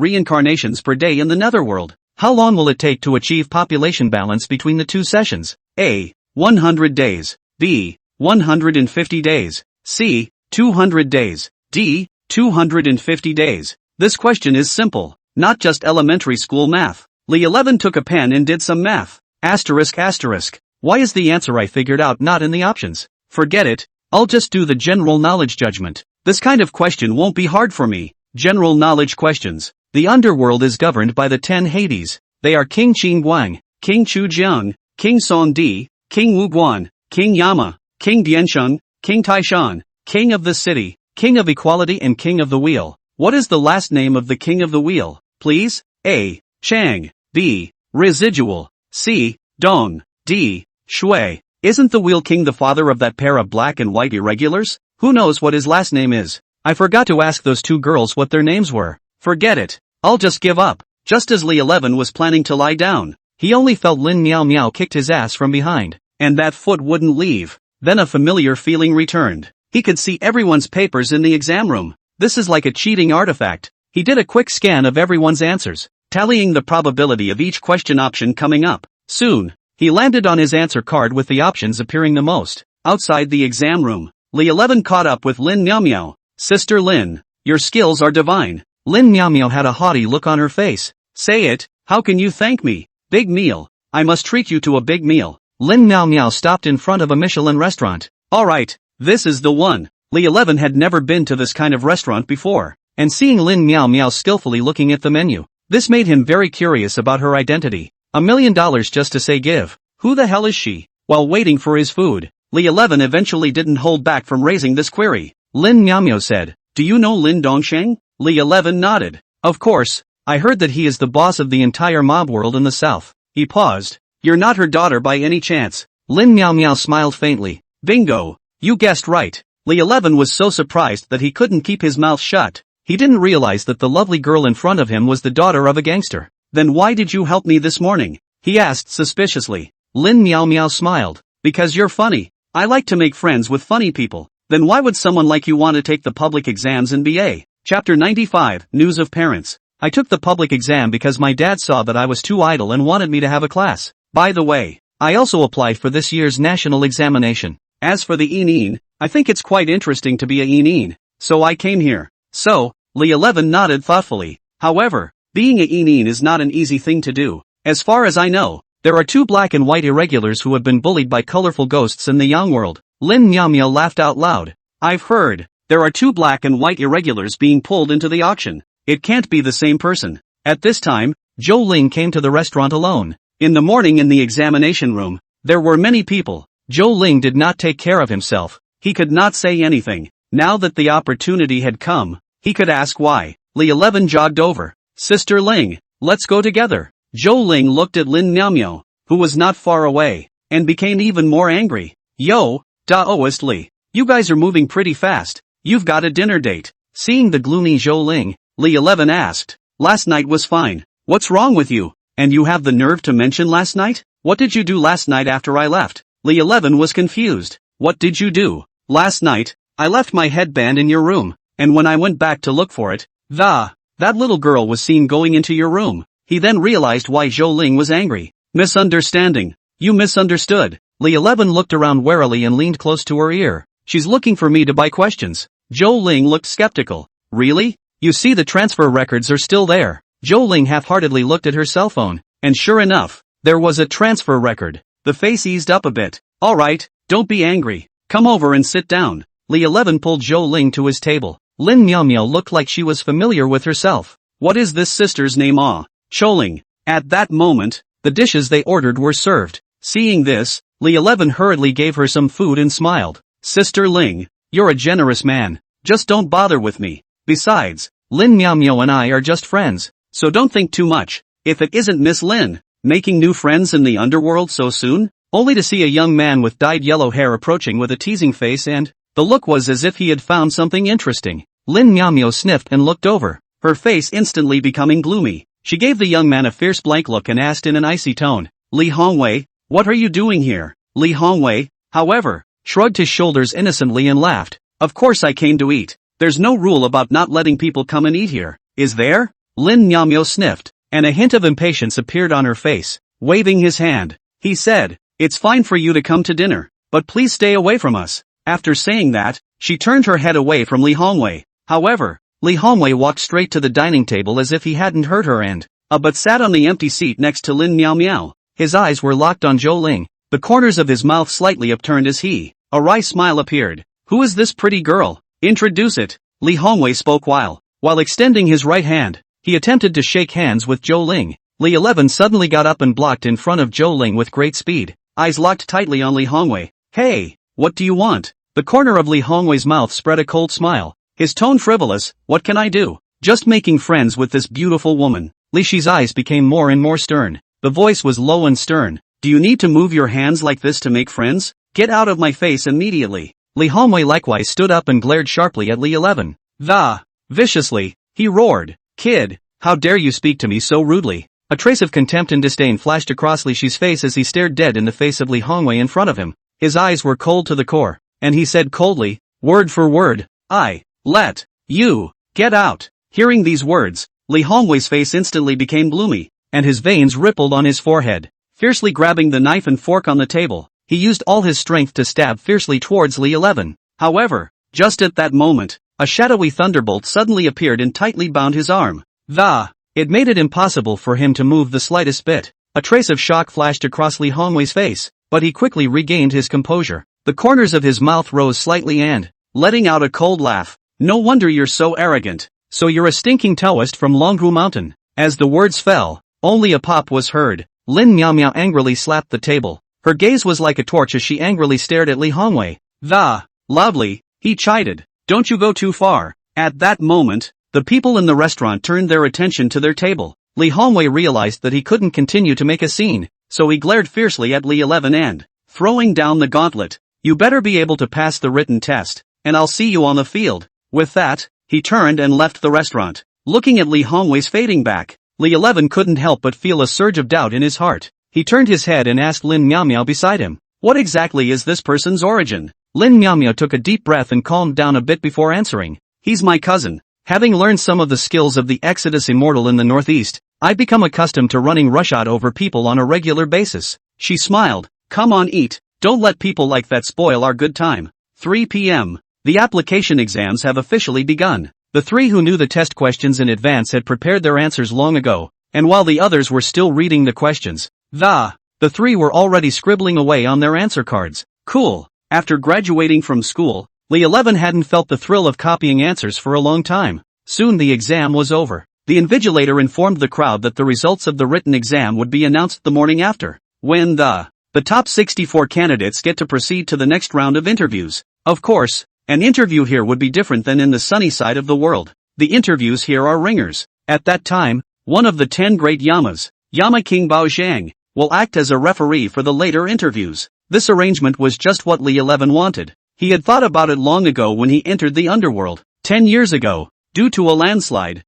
reincarnations per day in the netherworld, how long will it take to achieve population balance between the two sessions? A. 100 days. B. 150 days. C. 200 days. D. 250 days. This question is simple, not just elementary school math. Li 11 took a pen and did some math. Asterisk asterisk. Why is the answer I figured out not in the options? Forget it, I'll just do the general knowledge judgment. This kind of question won't be hard for me. General knowledge questions. The underworld is governed by the 10 Hades. They are King Qin Guang, King Chu Jiang, King Song Di, King Wu Guan, King Yama, King Diansheng, King Taishan, King of the City, King of Equality and King of the Wheel. What is the last name of the King of the Wheel, please? A. Chang. B. Residual. C. Dong. D. Shui. Isn't the Wheel King the father of that pair of black and white irregulars? Who knows what his last name is? I forgot to ask those two girls what their names were. Forget it. I'll just give up. Just as Li 11 was planning to lie down, he only felt Lin Miao Miao kicked his ass from behind, and that foot wouldn't leave. Then a familiar feeling returned. He could see everyone's papers in the exam room. This is like a cheating artifact. He did a quick scan of everyone's answers, tallying the probability of each question option coming up. Soon, he landed on his answer card with the options appearing the most. Outside the exam room, Li 11 caught up with Lin Miao Miao. "Sister Lin, your skills are divine." Lin Miao Miao had a haughty look on her face. "Say it, how can you thank me? Big meal. I must treat you to a big meal." Lin Miao Miao stopped in front of a Michelin restaurant. "Alright, this is the one." Li 11 had never been to this kind of restaurant before, and seeing Lin Miao Miao skillfully looking at the menu, this made him very curious about her identity. $1 million just to say give. Who the hell is she? While waiting for his food, Li 11 eventually didn't hold back from raising this query. Lin Miao Miao said, "Do you know Lin Dongsheng?" Li 11 nodded. "Of course, I heard that he is the boss of the entire mob world in the south." He paused. "You're not her daughter by any chance?" Lin Miao Miao smiled faintly. "Bingo, you guessed right." Li 11 was so surprised that he couldn't keep his mouth shut. He didn't realize that the lovely girl in front of him was the daughter of a gangster. "Then why did you help me this morning?" he asked suspiciously. Lin Miao Miao smiled. "Because you're funny. I like to make friends with funny people." "Then why would someone like you want to take the public exams in BA? Chapter 95, News of Parents. I took the public exam because my dad saw that I was too idle and wanted me to have a class. By the way, I also applied for this year's national examination. As for the Yin-Yang, I think it's quite interesting to be a Yin-Yang, so I came here. So, Li 11 nodded thoughtfully. However, being a Yin-Yang is not an easy thing to do. As far as I know, there are 2 black and white irregulars who have been bullied by colorful ghosts in the Yang world. Lin Miao laughed out loud. I've heard. There are 2 black and white irregulars being pulled into the auction. It can't be the same person. At this time, Zhou Ling came to the restaurant alone. In the morning in the examination room, there were many people. Zhou Ling did not take care of himself. He could not say anything. Now that the opportunity had come, he could ask why. Li 11 jogged over. Sister Ling, let's go together. Zhou Ling looked at Lin Miao, who was not far away, and became even more angry. Yo, Taoist Li, you guys are moving pretty fast. You've got a dinner date. Seeing the gloomy Zhou Ling, Li 11 asked. Last night was fine. What's wrong with you? And you have the nerve to mention last night? What did you do last night after I left? Li 11 was confused. What did you do? Last night, I left my headband in your room, and when I went back to look for it, that little girl was seen going into your room. He then realized why Zhou Ling was angry. Misunderstanding. You misunderstood. Li 11 looked around warily and leaned close to her ear. She's looking for me to buy questions. Zhou Ling looked skeptical. Really? You see the transfer records are still there. Zhou Ling half-heartedly looked at her cell phone, and sure enough, there was a transfer record. The face eased up a bit. Alright, don't be angry. Come over and sit down. Li 11 pulled Zhou Ling to his table. Lin Miao looked like she was familiar with herself. What is this sister's name? Choling. At that moment, the dishes they ordered were served. Seeing this, Li 11 hurriedly gave her some food and smiled. Sister Ling, you're a generous man. Just don't bother with me. Besides, Lin Miao and I are just friends, so don't think too much. If it isn't Miss Lin, making new friends in the underworld so soon? Only to see a young man with dyed yellow hair approaching with a teasing face, and the look was as if he had found something interesting. Lin Miao sniffed and looked over, her face instantly becoming gloomy. She gave the young man a fierce blank look and asked in an icy tone, Li Hongwei, what are you doing here? Li Hongwei, however, shrugged his shoulders innocently and laughed. Of course I came to eat. There's no rule about not letting people come and eat here, is there? Lin Miao sniffed, and a hint of impatience appeared on her face. Waving his hand, he said, it's fine for you to come to dinner, but please stay away from us. After saying that, she turned her head away from Li Hongwei. However, Li Hongwei walked straight to the dining table as if he hadn't heard her and, but sat on the empty seat next to Lin Miao. His eyes were locked on Zhou Ling, the corners of his mouth slightly upturned as a wry smile appeared. Who is this pretty girl? Introduce it. Li Hongwei spoke while extending his right hand, he attempted to shake hands with Zhou Ling. Li 11 suddenly got up and blocked in front of Zhou Ling with great speed, eyes locked tightly on Li Hongwei. Hey, what do you want? The corner of Li Hongwei's mouth spread a cold smile, his tone frivolous. What can I do? Just making friends with this beautiful woman. Li Shi's eyes became more and more stern. The voice was low and stern. Do you need to move your hands like this to make friends? Get out of my face immediately. Li Hongwei likewise stood up and glared sharply at Li 11. Viciously, he roared. Kid, how dare you speak to me so rudely? A trace of contempt and disdain flashed across Li Shi's face as he stared dead in the face of Li Hongwei in front of him. His eyes were cold to the core, and he said coldly, word for word, I let you get out. Hearing these words, Li Hongwei's face instantly became gloomy, and his veins rippled on his forehead. Fiercely grabbing the knife and fork on the table, he used all his strength to stab fiercely towards Li 11. However, just at that moment, a shadowy thunderbolt suddenly appeared and tightly bound his arm. It made it impossible for him to move the slightest bit. A trace of shock flashed across Li Hongwei's face, but he quickly regained his composure. The corners of his mouth rose slightly and, letting out a cold laugh. No wonder you're so arrogant. So you're a stinking Taoist from Longhu Mountain. As the words fell, only a pop was heard. Lin Miao angrily slapped the table. Her gaze was like a torch as she angrily stared at Li Hongwei. Loudly, he chided. Don't you go too far. At that moment, the people in the restaurant turned their attention to their table. Li Hongwei realized that he couldn't continue to make a scene, so he glared fiercely at Li 11 and, throwing down the gauntlet, you better be able to pass the written test, and I'll see you on the field. With that, he turned and left the restaurant. Looking at Li Hongwei's fading back, Li 11 couldn't help but feel a surge of doubt in his heart. He turned his head and asked Lin Miao beside him, what exactly is this person's origin? Lin Miao took a deep breath and calmed down a bit before answering. He's my cousin. Having learned some of the skills of the Exodus Immortal in the Northeast, I've become accustomed to running roughshod over people on a regular basis. She smiled. Come on, eat. Don't let people like that spoil our good time. 3 p.m. The application exams have officially begun. The three who knew the test questions in advance had prepared their answers long ago, and while the others were still reading the questions, the three were already scribbling away on their answer cards. Cool. After graduating from school, Li 11 hadn't felt the thrill of copying answers for a long time. Soon the exam was over. The invigilator informed the crowd that the results of the written exam would be announced the morning after, when the top 64 candidates get to proceed to the next round of interviews. Of course, an interview here would be different than in the sunny side of the world. The interviews here are ringers. At that time, one of the 10 great Yamas, Yama King Baoxiang, will act as a referee for the later interviews. This arrangement was just what Li 11 wanted. He had thought about it long ago when he entered the underworld. 10 years ago, due to a landslide,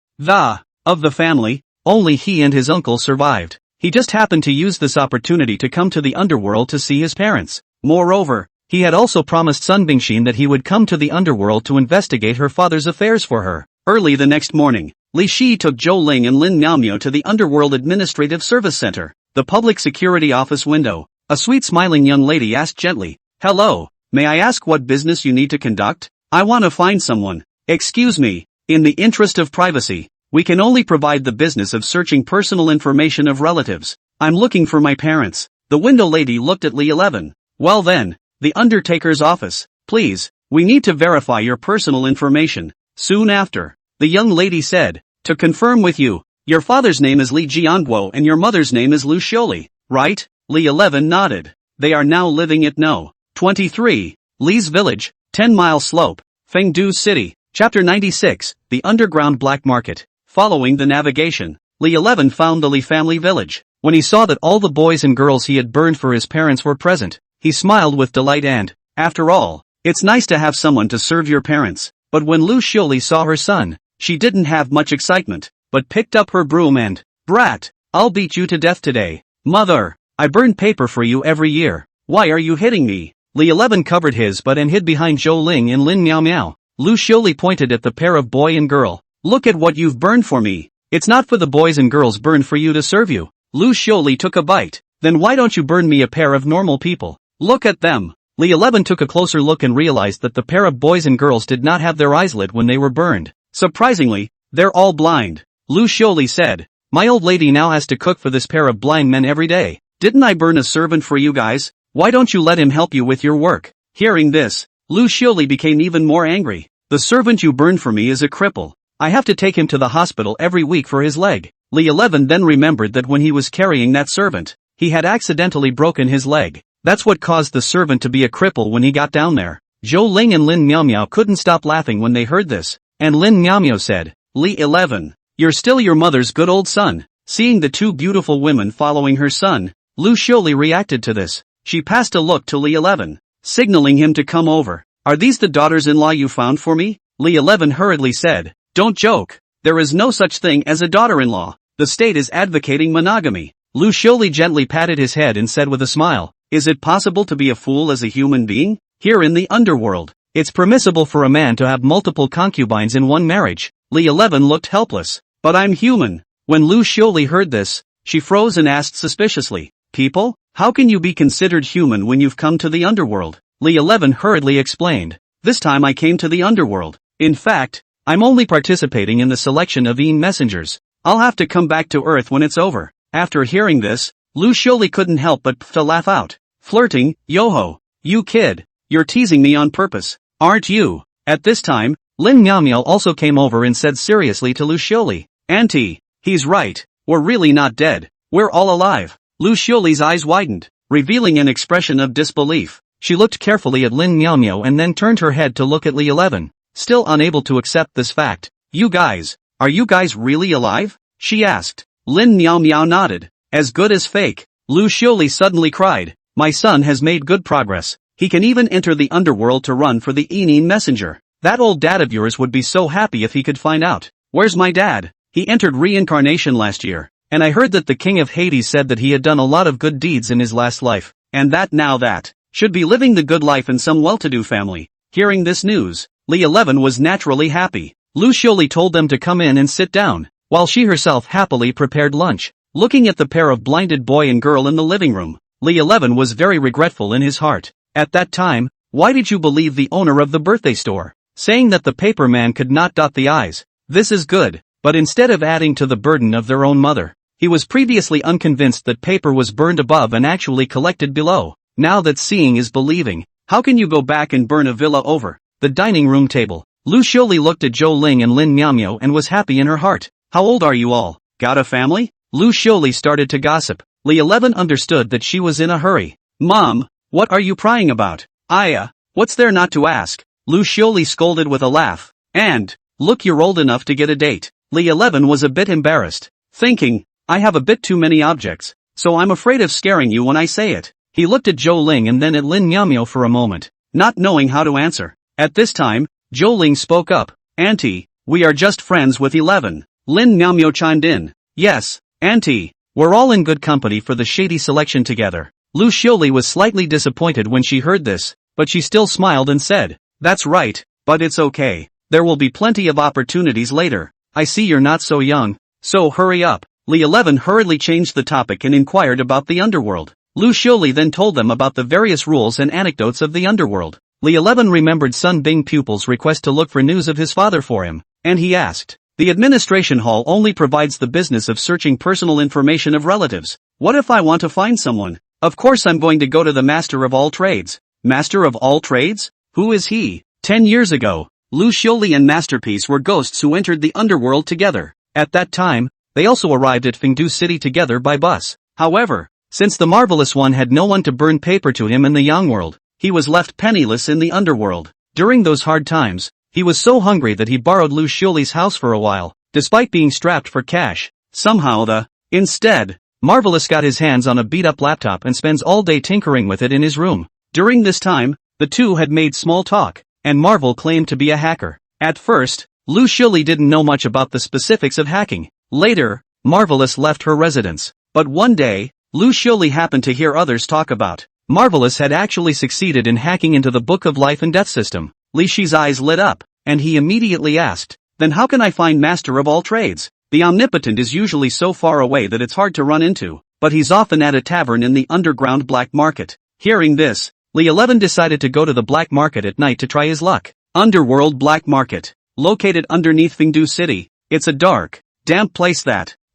of the family, only he and his uncle survived. He just happened to use this opportunity to come to the underworld to see his parents. Moreover, he had also promised Sun Bingxin that he would come to the underworld to investigate her father's affairs for her. Early the next morning, Li Shi took Zhou Ling and Lin Miaomio to the Underworld Administrative Service Center, the public security office window. A sweet smiling young lady asked gently, "Hello, may I ask what business you need to conduct? I want to find someone." "Excuse me, in the interest of privacy, we can only provide the business of searching personal information of relatives. I'm looking for my parents." The window lady looked at Li 11. "Well then, the undertaker's office, please, we need to verify your personal information." Soon after, the young lady said, "To confirm with you, your father's name is Li Jianguo and your mother's name is Lu Xiuli, right?" Li 11 nodded. They are now living at No. 23, Li's Village, 10-mile slope, Fengdu City. Chapter 96, The Underground Black Market. Following the navigation, Li 11 found the Li family village. When he saw that all the boys and girls he had burned for his parents were present, he smiled with delight and, after all, it's nice to have someone to serve your parents. But when Lu Xiuli saw her son, she didn't have much excitement, but picked up her broom and, "Brat, I'll beat you to death today. Mother, I burn paper for you every year. Why are you hitting me?" Li 11 covered his butt and hid behind Zhou Ling and Lin Miao Miao. Lu Xiuli pointed at the pair of boy and girl. "Look at what you've burned for me. It's not for the boys and girls burned for you to serve you." Lu Xiuli took a bite. "Then why don't you burn me a pair of normal people? Look at them." Li 11 took a closer look and realized that the pair of boys and girls did not have their eyes lit when they were burned. Surprisingly, they're all blind. Lu Xiuli said, "My old lady now has to cook for this pair of blind men every day. Didn't I burn a servant for you guys? Why don't you let him help you with your work?" Hearing this, Lu Xiuli became even more angry. "The servant you burned for me is a cripple. I have to take him to the hospital every week for his leg." Li 11 then remembered that when he was carrying that servant, he had accidentally broken his leg. That's what caused the servant to be a cripple when he got down there. Zhou Ling and Lin Miao Miao couldn't stop laughing when they heard this, and Lin Miao Miao said, "Li 11, you're still your mother's good old son." Seeing the two beautiful women following her son, Lu Xiuli reacted to this. She passed a look to Li 11, signaling him to come over. "Are these the daughters-in-law you found for me?" Li 11 hurriedly said, "Don't joke. There is no such thing as a daughter-in-law. The state is advocating monogamy." Lu Xiuli gently patted his head and said with a smile, "Is it possible to be a fool as a human being? Here in the underworld, it's permissible for a man to have multiple concubines in one marriage." Li 11 looked helpless. "But I'm human." When Lu Xiuli heard this, she froze and asked suspiciously, "People? How can you be considered human when you've come to the underworld?" Li 11 hurriedly explained, "This time I came to the underworld. In fact, I'm only participating in the selection of Yin messengers. I'll have to come back to Earth when it's over." After hearing this, Lu Xiuli couldn't help but to laugh out. "Flirting, Yoho. You kid, you're teasing me on purpose, aren't you?" At this time, Lin Miao Miao also came over and said seriously to Lu Xiuli, "Auntie, he's right, we're really not dead, we're all alive." Lu Xiuli's eyes widened, revealing an expression of disbelief. She looked carefully at Lin Miao Miao and then turned her head to look at Li 11, still unable to accept this fact. Are you guys really alive?" she asked. Lin Miao Miao nodded. "As good as fake." Lu Xiuli suddenly cried, "My son has made good progress. He can even enter the underworld to run for the Yin messenger. That old dad of yours would be so happy if he could find out." "Where's my dad? He entered reincarnation last year, and I heard that the king of Hades said that he had done a lot of good deeds in his last life, and that should be living the good life in some well-to-do family." Hearing this news, Li 11 was naturally happy. Lu Xiuli told them to come in and sit down, while she herself happily prepared lunch. Looking at the pair of blinded boy and girl in the living room, Li 11 was very regretful in his heart. At that time, why did you believe the owner of the birthday store, saying that the paper man could not dot the I's? This is good, but instead of adding to the burden of their own mother, he was previously unconvinced that paper was burned above and actually collected below. Now that seeing is believing, how can you go back and burn a villa over the dining room table? Lu Xiuli looked at Zhou Ling and Lin Miaomio and was happy in her heart. How old are you all? Got a family? Lu Xiuli started to gossip. Li 11 understood that she was in a hurry. Mom, what are you prying about? What's there not to ask? Lu Xiuli scolded with a laugh. And, look, you're old enough to get a date. Li 11 was a bit embarrassed, thinking, I have a bit too many objects, so I'm afraid of scaring you when I say it. He looked at Zhou Ling and then at Lin Miaomio for a moment, not knowing how to answer. At this time, Zhou Ling spoke up. Auntie, we are just friends with 11. Lin Miaomio chimed in. Yes, Auntie, we're all in good company for the shady selection together. Lu Xiuli was slightly disappointed when she heard this, but she still smiled and said, that's right, but it's okay. There will be plenty of opportunities later. I see you're not so young, so hurry up. Li 11 hurriedly changed the topic and inquired about the underworld. Lu Xiuli then told them about the various rules and anecdotes of the underworld. Li 11 remembered Sun Bing pupil's request to look for news of his father for him, and he asked, the administration hall only provides the business of searching personal information of relatives. What if I want to find someone? Of course I'm going to go to the master of all trades. Master of all trades? Who is he? 10 years ago, Lu Xiuli and Masterpiece were ghosts who entered the underworld together. At that time, they also arrived at Fengdu City together by bus. However, since the Marvelous One had no one to burn paper to him in the Yang world, he was left penniless in the underworld. During those hard times, he was so hungry that he borrowed Lu Xiuli's house for a while, despite being strapped for cash. Somehow instead, Marvelous got his hands on a beat-up laptop and spends all day tinkering with it in his room. During this time, the two had made small talk, and Marvel claimed to be a hacker. At first, Lu Xiuli didn't know much about the specifics of hacking. Later, Marvelous left her residence. But one day, Lu Xiuli happened to hear others talk about Marvelous had actually succeeded in hacking into the Book of Life and Death system. Li Shi's eyes lit up, and he immediately asked, then how can I find Master of all trades? The Omnipotent is usually so far away that it's hard to run into, but he's often at a tavern in the underground black market. Hearing this, Li 11 decided to go to the black market at night to try his luck. Underworld Black Market. Located underneath Fengdu City, it's a dark, damp place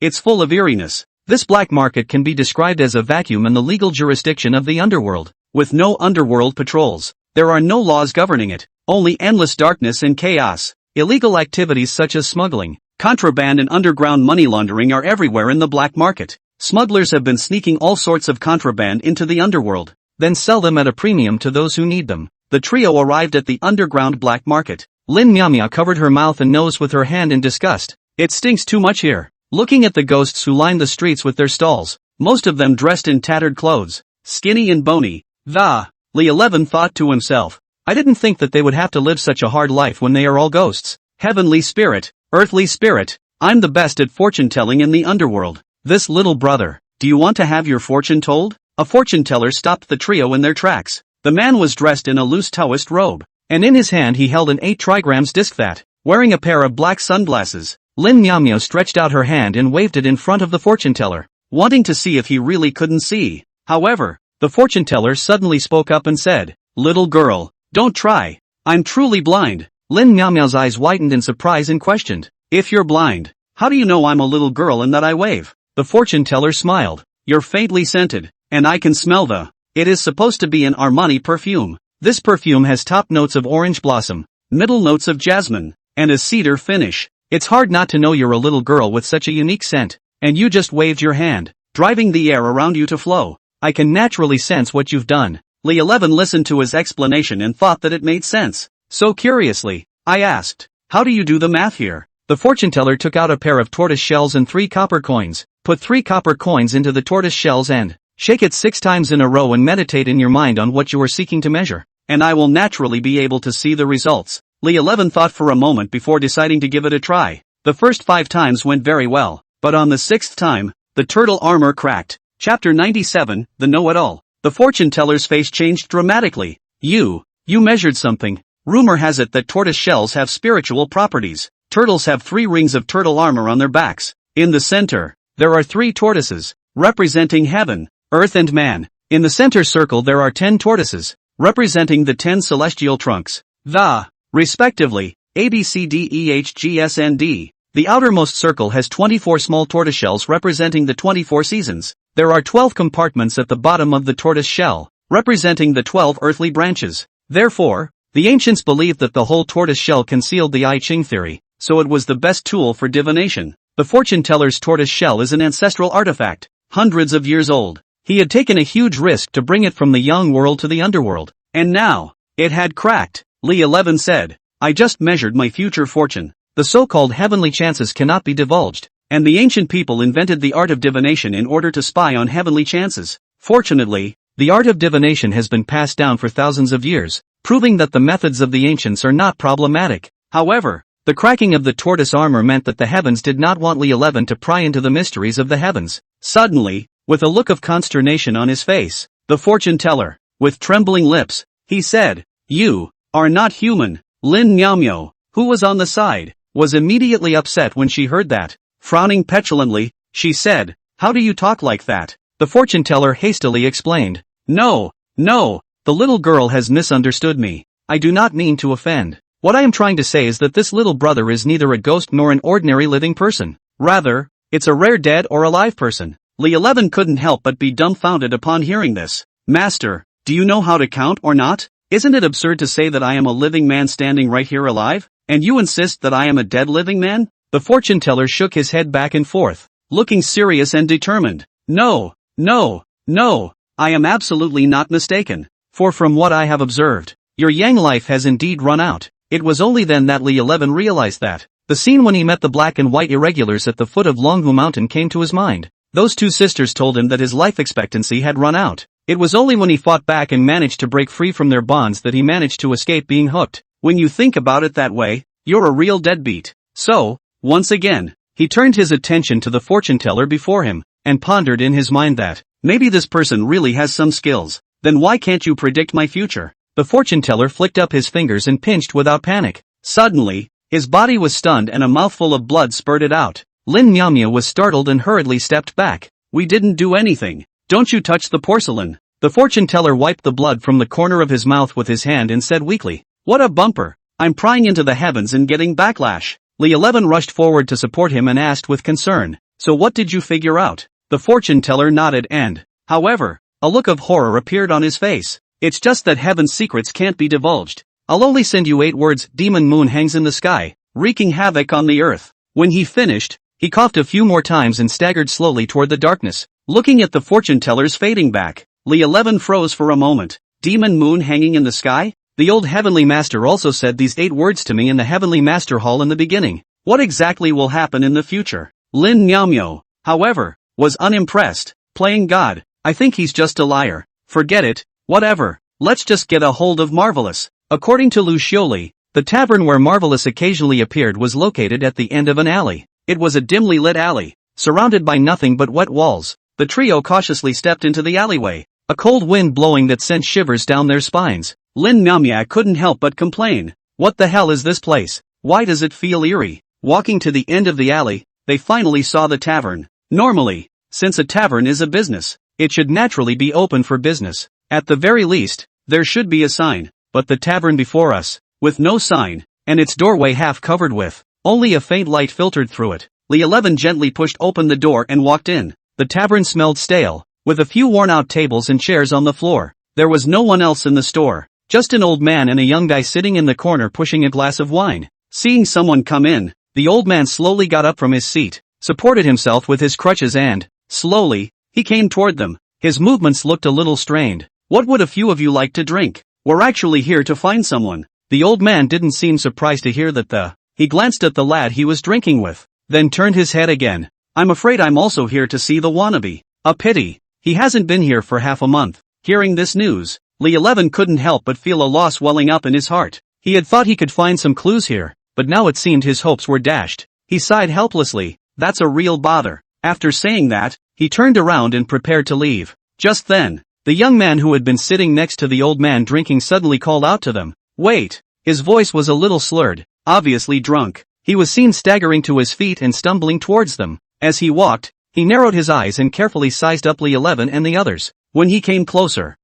it's full of eeriness. This black market can be described as a vacuum in the legal jurisdiction of the underworld. With no underworld patrols, there are no laws governing it, only endless darkness and chaos. Illegal activities such as smuggling, contraband and underground money laundering are everywhere in the black market. Smugglers have been sneaking all sorts of contraband into the underworld, then sell them at a premium to those who need them. The trio arrived at the underground black market. Lin Miaomio covered her mouth and nose with her hand in disgust. It stinks too much here. Looking at the ghosts who lined the streets with their stalls, most of them dressed in tattered clothes, skinny and bony. Li 11 thought to himself, I didn't think that they would have to live such a hard life when they are all ghosts. Heavenly spirit, earthly spirit, I'm the best at fortune telling in the underworld. This little brother, do you want to have your fortune told? A fortune teller stopped the trio in their tracks. The man was dressed in a loose Taoist robe, and in his hand he held an 8 trigrams disc wearing a pair of black sunglasses. Lin Miaomio stretched out her hand and waved it in front of the fortune teller, wanting to see if he really couldn't see. However, the fortune teller suddenly spoke up and said, little girl, don't try. I'm truly blind. Lin Miaomio's eyes widened in surprise and questioned, if you're blind, how do you know I'm a little girl and that I wave? The fortune teller smiled, you're faintly scented, and I can smell it is supposed to be an Armani perfume. This perfume has top notes of orange blossom, middle notes of jasmine, and a cedar finish. It's hard not to know you're a little girl with such a unique scent, and you just waved your hand, driving the air around you to flow. I can naturally sense what you've done. Li 11 listened to his explanation and thought that it made sense. So curiously, I asked, how do you do the math here? The fortune teller took out a pair of tortoise shells and 3 copper coins. Put 3 copper coins into the tortoise shells and shake it 6 times in a row and meditate in your mind on what you are seeking to measure, and I will naturally be able to see the results. Li 11 thought for a moment before deciding to give it a try. The first 5 times went very well, but on the 6th time, the turtle armor cracked. Chapter 97, The Know-It-All. The fortune teller's face changed dramatically. You measured something. Rumor has it that tortoise shells have spiritual properties. Turtles have 3 rings of turtle armor on their backs. In the center, there are 3 tortoises, representing heaven, earth and man. In the center circle there are 10 tortoises, representing the 10 celestial trunks, respectively, A B C D E H G S N D. The outermost circle has 24 small tortoise shells representing the 24 seasons. There are 12 compartments at the bottom of the tortoise shell, representing the 12 earthly branches. Therefore, the ancients believed that the whole tortoise shell concealed the I Ching theory, so it was the best tool for divination. The fortune teller's tortoise shell is an ancestral artifact, hundreds of years old. He had taken a huge risk to bring it from the young world to the underworld, and now, it had cracked. Li 11 said, I just measured my future fortune. The so-called heavenly chances cannot be divulged, and the ancient people invented the art of divination in order to spy on heavenly chances. Fortunately, the art of divination has been passed down for thousands of years, proving that the methods of the ancients are not problematic. However, the cracking of the tortoise armor meant that the heavens did not want Li 11 to pry into the mysteries of the heavens. Suddenly, with a look of consternation on his face, the fortune teller, with trembling lips, he said, You are not human. Lin Nyamyo, who was on the side, was immediately upset when she heard that. Frowning petulantly, she said, How do you talk like that? The fortune teller hastily explained, No, the little girl has misunderstood me. I do not mean to offend. What I am trying to say is that this little brother is neither a ghost nor an ordinary living person. Rather, it's a rare dead or alive person. Li 11 couldn't help but be dumbfounded upon hearing this. Master, do you know how to count or not? Isn't it absurd to say that I am a living man standing right here alive? And you insist that I am a dead living man? The fortune teller shook his head back and forth, looking serious and determined. No, I am absolutely not mistaken. For from what I have observed, your yang life has indeed run out. It was only then that Li 11 realized that. The scene when he met the black and white irregulars at the foot of Longhu Mountain came to his mind. Those two sisters told him that his life expectancy had run out. It was only when he fought back and managed to break free from their bonds that he managed to escape being hooked. When you think about it that way, you're a real deadbeat. So, once again, he turned his attention to the fortune teller before him, and pondered in his mind that, maybe this person really has some skills. Then why can't you predict my future? The fortune teller flicked up his fingers and pinched without panic. Suddenly, his body was stunned and a mouthful of blood spurted out. Lin Nyamya was startled and hurriedly stepped back. We didn't do anything. Don't you touch the porcelain. The fortune teller wiped the blood from the corner of his mouth with his hand and said weakly, What a bumper. I'm prying into the heavens and getting backlash. Li 11 rushed forward to support him and asked with concern, So what did you figure out? The fortune teller nodded and, however, a look of horror appeared on his face. It's just that heaven's secrets can't be divulged. I'll only send you 8 words. Demon moon hangs in the sky, wreaking havoc on the earth. When he finished, he coughed a few more times and staggered slowly toward the darkness, looking at the fortune teller's fading back. Li 11 froze for a moment. Demon moon hanging in the sky? The old heavenly master also said these 8 words to me in the heavenly master hall in the beginning. What exactly will happen in the future? Lin Nyamyo, however, was unimpressed. Playing God. I think he's just a liar. Forget it. Whatever. Let's just get a hold of Marvelous. According to Lu Xioli, the tavern where Marvelous occasionally appeared was located at the end of an alley. It was a dimly lit alley, surrounded by nothing but wet walls. The trio cautiously stepped into the alleyway, a cold wind blowing that sent shivers down their spines. Lin Namya couldn't help but complain. What the hell is this place? Why does it feel eerie? Walking to the end of the alley, they finally saw the tavern. Normally, since a tavern is a business, it should naturally be open for business. At the very least, there should be a sign, but the tavern before us, with no sign, and its doorway half covered with, only a faint light filtered through it. Li 11 gently pushed open the door and walked in. The tavern smelled stale, with a few worn-out tables and chairs on the floor. There was no one else in the store, just an old man and a young guy sitting in the corner pushing a glass of wine. Seeing someone come in, the old man slowly got up from his seat, supported himself with his crutches and, slowly, he came toward them. His movements looked a little strained. What would a few of you like to drink? We're actually here to find someone. The old man didn't seem surprised to hear that he glanced at the lad he was drinking with, then turned his head again. I'm afraid I'm also here to see the wannabe. A pity. He hasn't been here for half a month. Hearing this news, Li 11 couldn't help but feel a loss welling up in his heart. He had thought he could find some clues here, but now it seemed his hopes were dashed. He sighed helplessly. That's a real bother. After saying that, he turned around and prepared to leave. Just then, the young man who had been sitting next to the old man drinking suddenly called out to them. Wait! His voice was a little slurred, obviously drunk. He was seen staggering to his feet and stumbling towards them. As he walked, he narrowed his eyes and carefully sized up Li 11 and the others. When he came closer,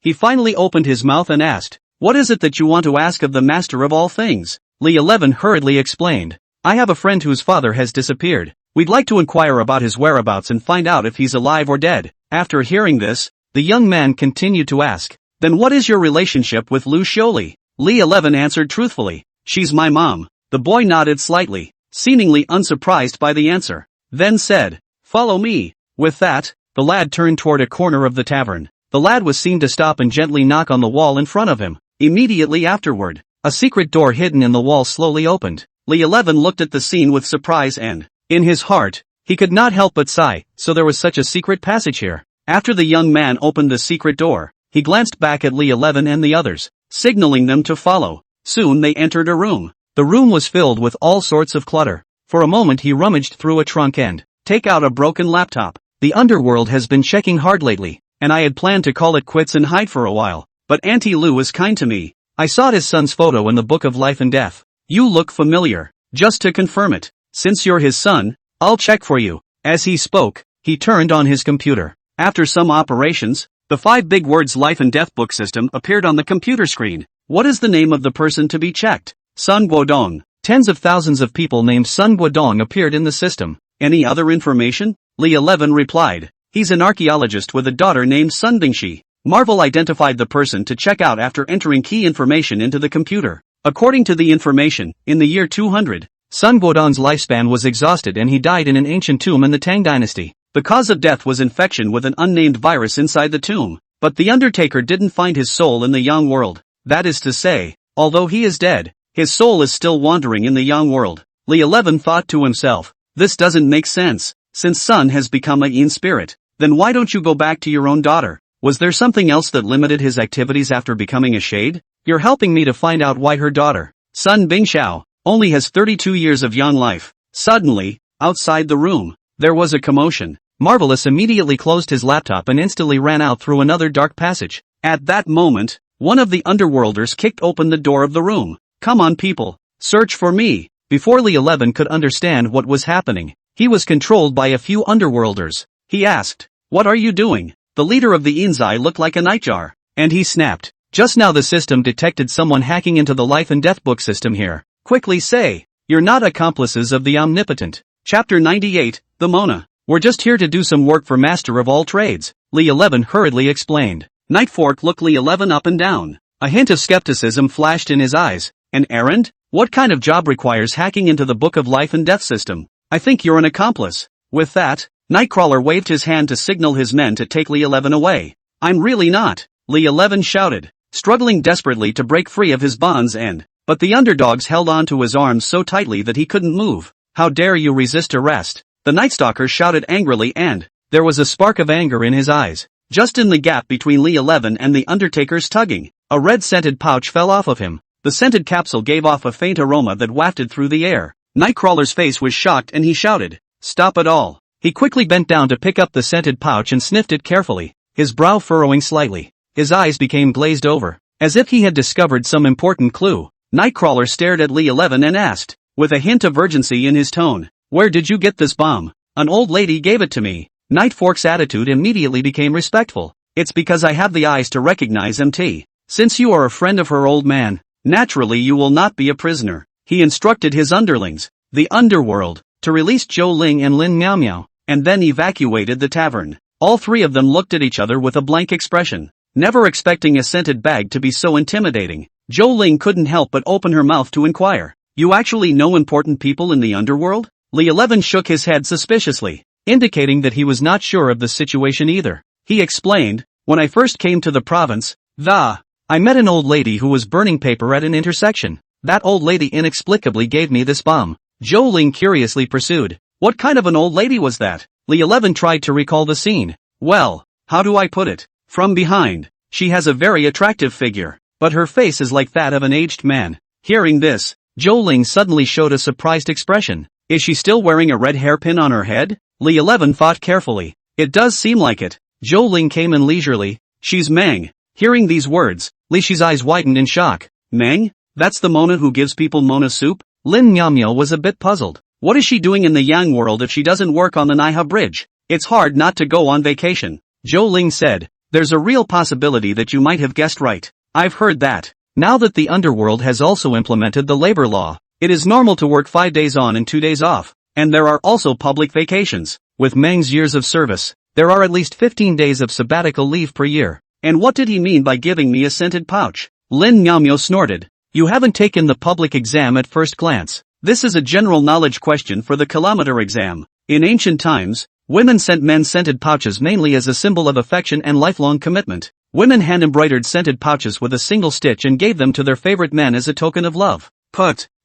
he finally opened his mouth and asked, "What is it that you want to ask of the master of all things?" Li 11 hurriedly explained, "I have a friend whose father has disappeared. We'd like to inquire about his whereabouts and find out if he's alive or dead." After hearing this, the young man continued to ask, "Then what is your relationship with Lu Xiuli?" Li 11 answered truthfully, "She's my mom." The boy nodded slightly, seemingly unsurprised by the answer, then said, "Follow me." With that, the lad turned toward a corner of the tavern. The lad was seen to stop and gently knock on the wall in front of him. Immediately afterward, a secret door hidden in the wall slowly opened. Li 11 looked at the scene with surprise and, in his heart, he could not help but sigh, so there was such a secret passage here. After the young man opened the secret door, he glanced back at Li 11 and the others, signaling them to follow. Soon they entered a room. The room was filled with all sorts of clutter. For a moment he rummaged through a trunk and take out a broken laptop. The underworld has been checking hard lately, and I had planned to call it quits and hide for a while, but Auntie Lu was kind to me. I saw his son's photo in the Book of Life and Death. You look familiar. Just to confirm it, since you're his son, I'll check for you. As he spoke, he turned on his computer. After some operations, the 5 big words Life and Death book system appeared on the computer screen. What is the name of the person to be checked? Sun Guodong. Tens of thousands of people named Sun Guodong appeared in the system. Any other information? Li 11 replied, "He's an archaeologist with a daughter named Sun Dingxi." Marvel identified the person to check out after entering key information into the computer. According to the information, in the year 200, Sun Guodong's lifespan was exhausted and he died in an ancient tomb in the Tang dynasty. The cause of death was infection with an unnamed virus inside the tomb. But the Undertaker didn't find his soul in the Yang world. That is to say, although he is dead, his soul is still wandering in the Yang world. Li 11 thought to himself, this doesn't make sense. Since Sun has become a Yin spirit, then why don't you go back to your own daughter? Was there something else that limited his activities after becoming a shade? You're helping me to find out why her daughter, Sun Bingxiao, only has 32 years of young life. Suddenly, outside the room, there was a commotion. Marvelous immediately closed his laptop and instantly ran out through another dark passage. At that moment, one of the underworlders kicked open the door of the room. "Come on people, search for me." Before Li 11 could understand what was happening, he was controlled by a few underworlders. He asked, "What are you doing?" The leader of the Inzai looked like a nightjar, and he snapped. "Just now the system detected someone hacking into the life and death book system here. Quickly say, you're not accomplices of the omnipotent." Chapter 98, The Mona. "We're just here to do some work for Master of all trades," Li 11 hurriedly explained. Nightfork looked Li 11 up and down. A hint of skepticism flashed in his eyes. "An errand? What kind of job requires hacking into the Book of Life and Death system? I think you're an accomplice." With that, Nightcrawler waved his hand to signal his men to take Li 11 away. "I'm really not," Li 11 shouted, struggling desperately to break free of his bonds but the underdogs held on to his arms so tightly that he couldn't move. "How dare you resist arrest?" The Night Stalker shouted angrily and there was a spark of anger in his eyes. Just in the gap between Li 11 and the Undertaker's tugging, a red scented pouch fell off of him. The scented capsule gave off a faint aroma that wafted through the air. Nightcrawler's face was shocked and he shouted, "Stop it all." He quickly bent down to pick up the scented pouch and sniffed it carefully, his brow furrowing slightly. His eyes became glazed over, as if he had discovered some important clue. Nightcrawler stared at Li 11 and asked, with a hint of urgency in his tone, "Where did you get this bomb?" "An old lady gave it to me." Nightfork's attitude immediately became respectful. "It's because I have the eyes to recognize MT. Since you are a friend of her old man, naturally you will not be a prisoner." He instructed his underlings, the underworld, to release Zhou Ling and Lin Miao Miao, and then evacuated the tavern. All 3 of them looked at each other with a blank expression, never expecting a scented bag to be so intimidating. Zhou Ling couldn't help but open her mouth to inquire, "You actually know important people in the underworld?" Li 11 shook his head suspiciously, indicating that he was not sure of the situation either. He explained, "When I first came to the province, I met an old lady who was burning paper at an intersection. That old lady inexplicably gave me this bomb." Zhou Ling curiously pursued, "What kind of an old lady was that?" Li 11 tried to recall the scene. "Well, how do I put it? From behind, she has a very attractive figure, but her face is like that of an aged man." Hearing this, Zhou Ling suddenly showed a surprised expression. "Is she still wearing a red hairpin on her head?" Li 11 thought carefully. "It does seem like it." Zhou Ling came in leisurely. "She's Meng." Hearing these words, Li Shi's eyes widened in shock. "Meng? That's the Mona who gives people Mona soup?" Lin Miao Miao was a bit puzzled. What is she doing in the Yang world if she doesn't work on the Naiha bridge? It's hard not to go on vacation. Zhou Ling said. There's a real possibility that you might have guessed right. I've heard that. Now that the underworld has also implemented the labor law, it is normal to work 5 days on and 2 days off, and there are also public vacations. With Meng's years of service, there are at least 15 days of sabbatical leave per year. And what did he mean by giving me a scented pouch? Lin Miaomio snorted. You haven't taken the public exam at first glance. This is a general knowledge question for the kilometer exam. In ancient times, women sent men scented pouches mainly as a symbol of affection and lifelong commitment. Women hand-embroidered scented pouches with a single stitch and gave them to their favorite men as a token of love.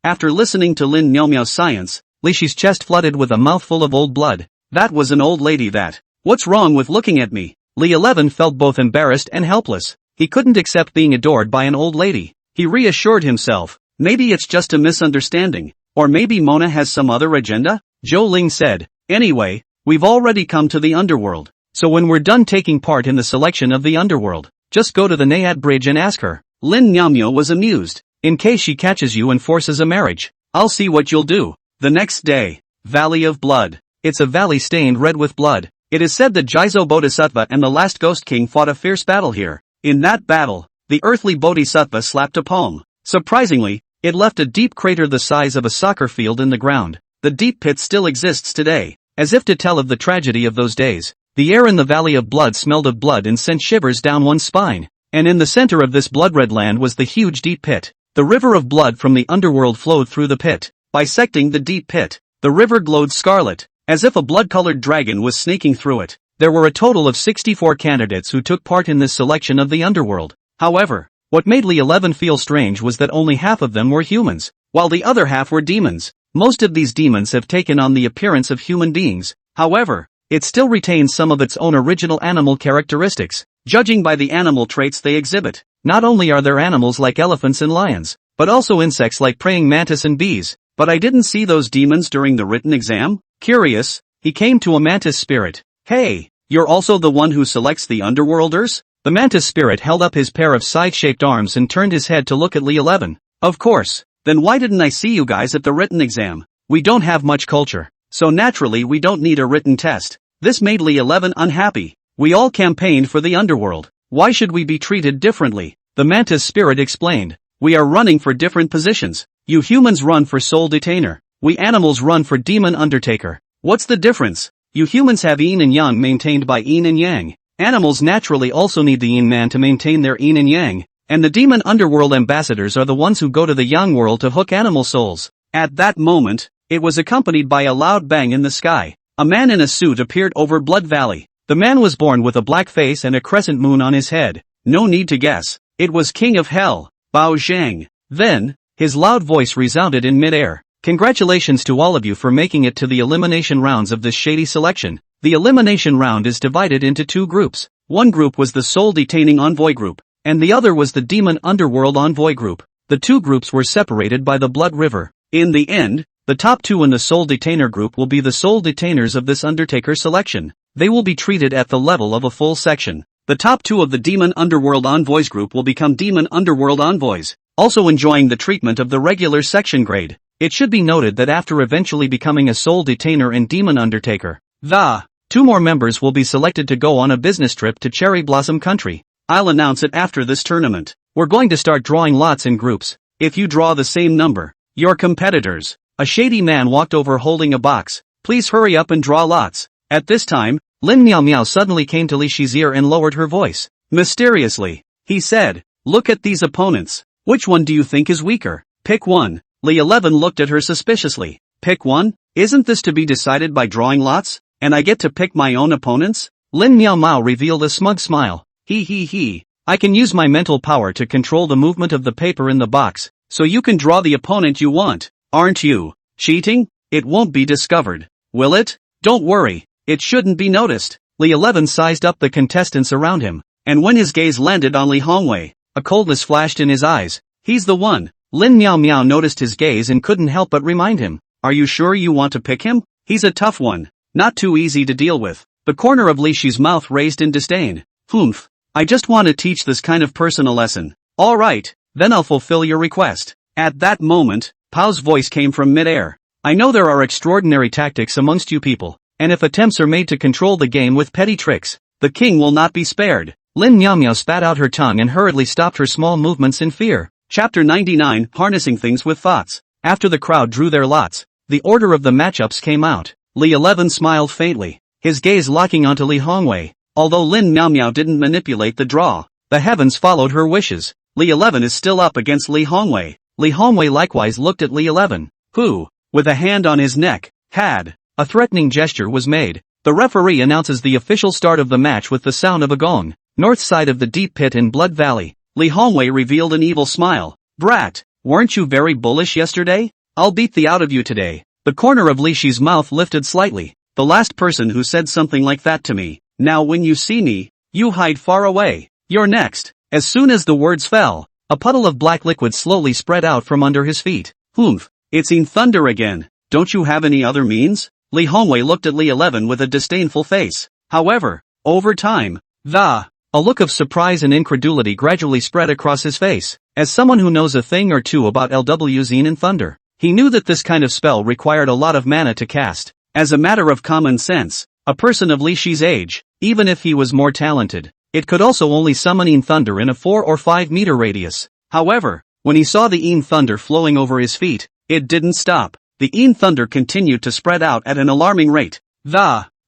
After listening to Lin Miaomiao's science, Li Shi's chest flooded with a mouthful of old blood. That was an old lady that. What's wrong with looking at me? Li 11 felt both embarrassed and helpless. He couldn't accept being adored by an old lady. He reassured himself, maybe it's just a misunderstanding, or maybe Mona has some other agenda? Zhou Ling said, anyway, we've already come to the underworld, so when we're done taking part in the selection of the underworld, just go to the Nayat Bridge and ask her. Lin Miaomio was amused. In case she catches you and forces a marriage, I'll see what you'll do. The next day, Valley of Blood. It's a valley stained red with blood. It is said that Jizo Bodhisattva and the last Ghost King fought a fierce battle here. In that battle, the earthly Bodhisattva slapped a palm. Surprisingly, it left a deep crater the size of a soccer field in the ground. The deep pit still exists today, as if to tell of the tragedy of those days. The air in the Valley of Blood smelled of blood and sent shivers down one's spine. And in the center of this blood-red land was the huge deep pit. The river of blood from the underworld flowed through the pit, bisecting the deep pit. The river glowed scarlet, as if a blood-colored dragon was sneaking through it. There were a total of 64 candidates who took part in this selection of the underworld. However, what made Li 11 feel strange was that only half of them were humans, while the other half were demons. Most of these demons have taken on the appearance of human beings. However, it still retains some of its own original animal characteristics, judging by the animal traits they exhibit. Not only are there animals like elephants and lions, but also insects like praying mantis and bees. But I didn't see those demons during the written exam? Curious, he came to a mantis spirit. Hey, you're also the one who selects the underworlders? The mantis spirit held up his pair of side-shaped arms and turned his head to look at Li 11. Of course, then why didn't I see you guys at the written exam? We don't have much culture, so naturally we don't need a written test. This made Li 11 unhappy. We all campaigned for the underworld. Why should we be treated differently? The mantis spirit explained. We are running for different positions. You humans run for soul detainer. We animals run for demon undertaker. What's the difference? You humans have yin and yang maintained by yin and yang. Animals naturally also need the yin man to maintain their yin and yang. And the demon underworld ambassadors are the ones who go to the yang world to hook animal souls. At that moment, it was accompanied by a loud bang in the sky. A man in a suit appeared over Blood Valley. The man was born with a black face and a crescent moon on his head. No need to guess. It was King of Hell, Bao Zhang. Then, his loud voice resounded in mid-air. Congratulations to all of you for making it to the elimination rounds of this shady selection. The elimination round is divided into two groups. One group was the Soul Detaining Envoy group, and the other was the Demon Underworld Envoy group. The two groups were separated by the Blood River. In the end, the top two in the Soul Detainer group will be the Soul Detainers of this Undertaker selection. They will be treated at the level of a full section. The top two of the Demon Underworld Envoys group will become Demon Underworld Envoys, also enjoying the treatment of the regular section grade. It should be noted that after eventually becoming a Soul Detainer and Demon Undertaker, the two more members will be selected to go on a business trip to Cherry Blossom Country. I'll announce it after this tournament. We're going to start drawing lots in groups. If you draw the same number, you're competitors. A shady man walked over holding a box. Please hurry up and draw lots. At this time, Lin Miao Miao suddenly came to Li Shi's ear and lowered her voice. Mysteriously, he said, look at these opponents. Which one do you think is weaker? Pick one. Li 11 looked at her suspiciously. Pick one? Isn't this to be decided by drawing lots? And I get to pick my own opponents? Lin Miao Miao revealed a smug smile. He. I can use my mental power to control the movement of the paper in the box, so you can draw the opponent you want. Aren't you cheating? It won't be discovered, will it? Don't worry, it shouldn't be noticed. Li 11 sized up the contestants around him, and when his gaze landed on Li Hongwei, a coldness flashed in his eyes. He's the one. Lin Miao Miao noticed his gaze and couldn't help but remind him. Are you sure you want to pick him? He's a tough one, not too easy to deal with. The corner of Li Shi's mouth raised in disdain. Humph. I just want to teach this kind of person a lesson. All right, then I'll fulfill your request. At that moment, Pao's voice came from mid-air. I know there are extraordinary tactics amongst you people, and if attempts are made to control the game with petty tricks, The king will not be spared. Lin Miao spat out her tongue and hurriedly stopped her small movements in fear. Chapter 99, Harnessing Things with Thoughts. After the crowd drew their lots, the order of the matchups came out. Li 11 smiled faintly, his gaze locking onto Li Hongwei. Although Lin Miao didn't manipulate the draw, the heavens followed her wishes. Li 11 is still up against Li Hongwei. Li Hongwei likewise looked at Li 11, who, with a hand on his neck, had. A threatening gesture was made. The referee announces the official start of the match with the sound of a gong. North side of the deep pit in Blood Valley. Li Hongwei revealed an evil smile. Brat, weren't you very bullish yesterday? I'll beat the out of you today. The corner of Li Shi's mouth lifted slightly. The last person who said something like that to me. Now when you see me, you hide far away. You're next. As soon as the words fell, a puddle of black liquid slowly spread out from under his feet. Humph, it's in thunder again. Don't you have any other means? Li Hongwei looked at Li 11 with a disdainful face. However, over time, a look of surprise and incredulity gradually spread across his face. As someone who knows a thing or two about LWZ in thunder, he knew that this kind of spell required a lot of mana to cast. As a matter of common sense, a person of Li Shi's age, even if he was more talented, it could also only summon Yin thunder in a 4 or 5 meter radius. However, when he saw the Yin thunder flowing over his feet, it didn't stop. The Yin thunder continued to spread out at an alarming rate.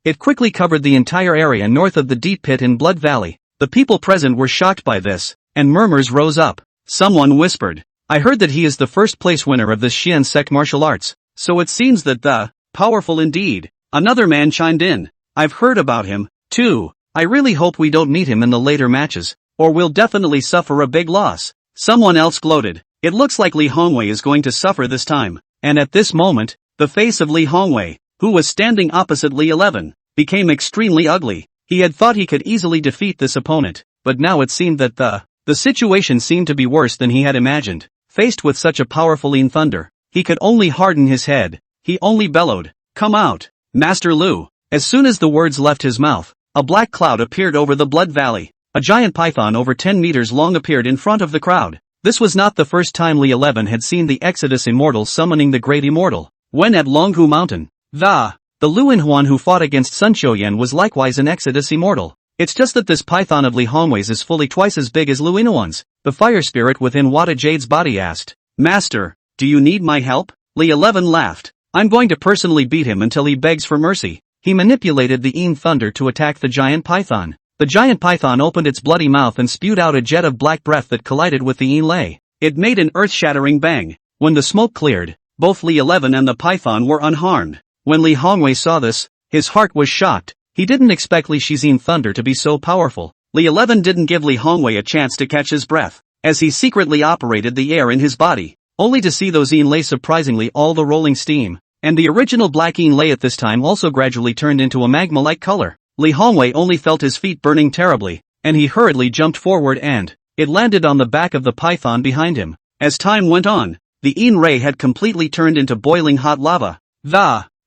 It quickly covered the entire area north of the deep pit in Blood Valley. The people present were shocked by this, and murmurs rose up. Someone whispered, I heard that he is the first place winner of the Xian sect martial arts, so it seems that powerful indeed. Another man chimed in, I've heard about him, too. I really hope we don't meet him in the later matches, or we'll definitely suffer a big loss. Someone else gloated, it looks like Li Hongwei is going to suffer this time. And at this moment, the face of Li Hongwei, who was standing opposite Li 11, became extremely ugly. He had thought he could easily defeat this opponent, but now it seemed that the situation seemed to be worse than he had imagined. Faced with such a powerful Yin thunder, he could only harden his head. He only bellowed, come out, Master Lu. As soon as the words left his mouth, a black cloud appeared over the Blood Valley. A giant python over 10 meters long appeared in front of the crowd. This was not the first time Li 11 had seen the Exodus Immortal summoning the Great Immortal. When at Longhu Mountain, the Luin Huan who fought against Sun Xiuyan was likewise an Exodus Immortal. It's just that this python of Li Hongwei's is fully twice as big as Luinuan's. The fire spirit within Wada Jade's body asked, Master, do you need my help? Li 11 laughed. I'm going to personally beat him until he begs for mercy. He manipulated the Yin thunder to attack the giant python. The giant python opened its bloody mouth and spewed out a jet of black breath that collided with the Yin lei. It made an earth-shattering bang. When the smoke cleared, both Li 11 and the python were unharmed. When Li Hongwei saw this, his heart was shocked. He didn't expect Li Shi's Yin thunder to be so powerful. Li 11 didn't give Li Hongwei a chance to catch his breath, as he secretly operated the air in his body, only to see those Yin lei surprisingly all the rolling steam. And the original black Yin lei at this time also gradually turned into a magma-like color. Li Hongwei only felt his feet burning terribly, and he hurriedly jumped forward and it landed on the back of the python behind him. As time went on, the Yin ray had completely turned into boiling hot lava.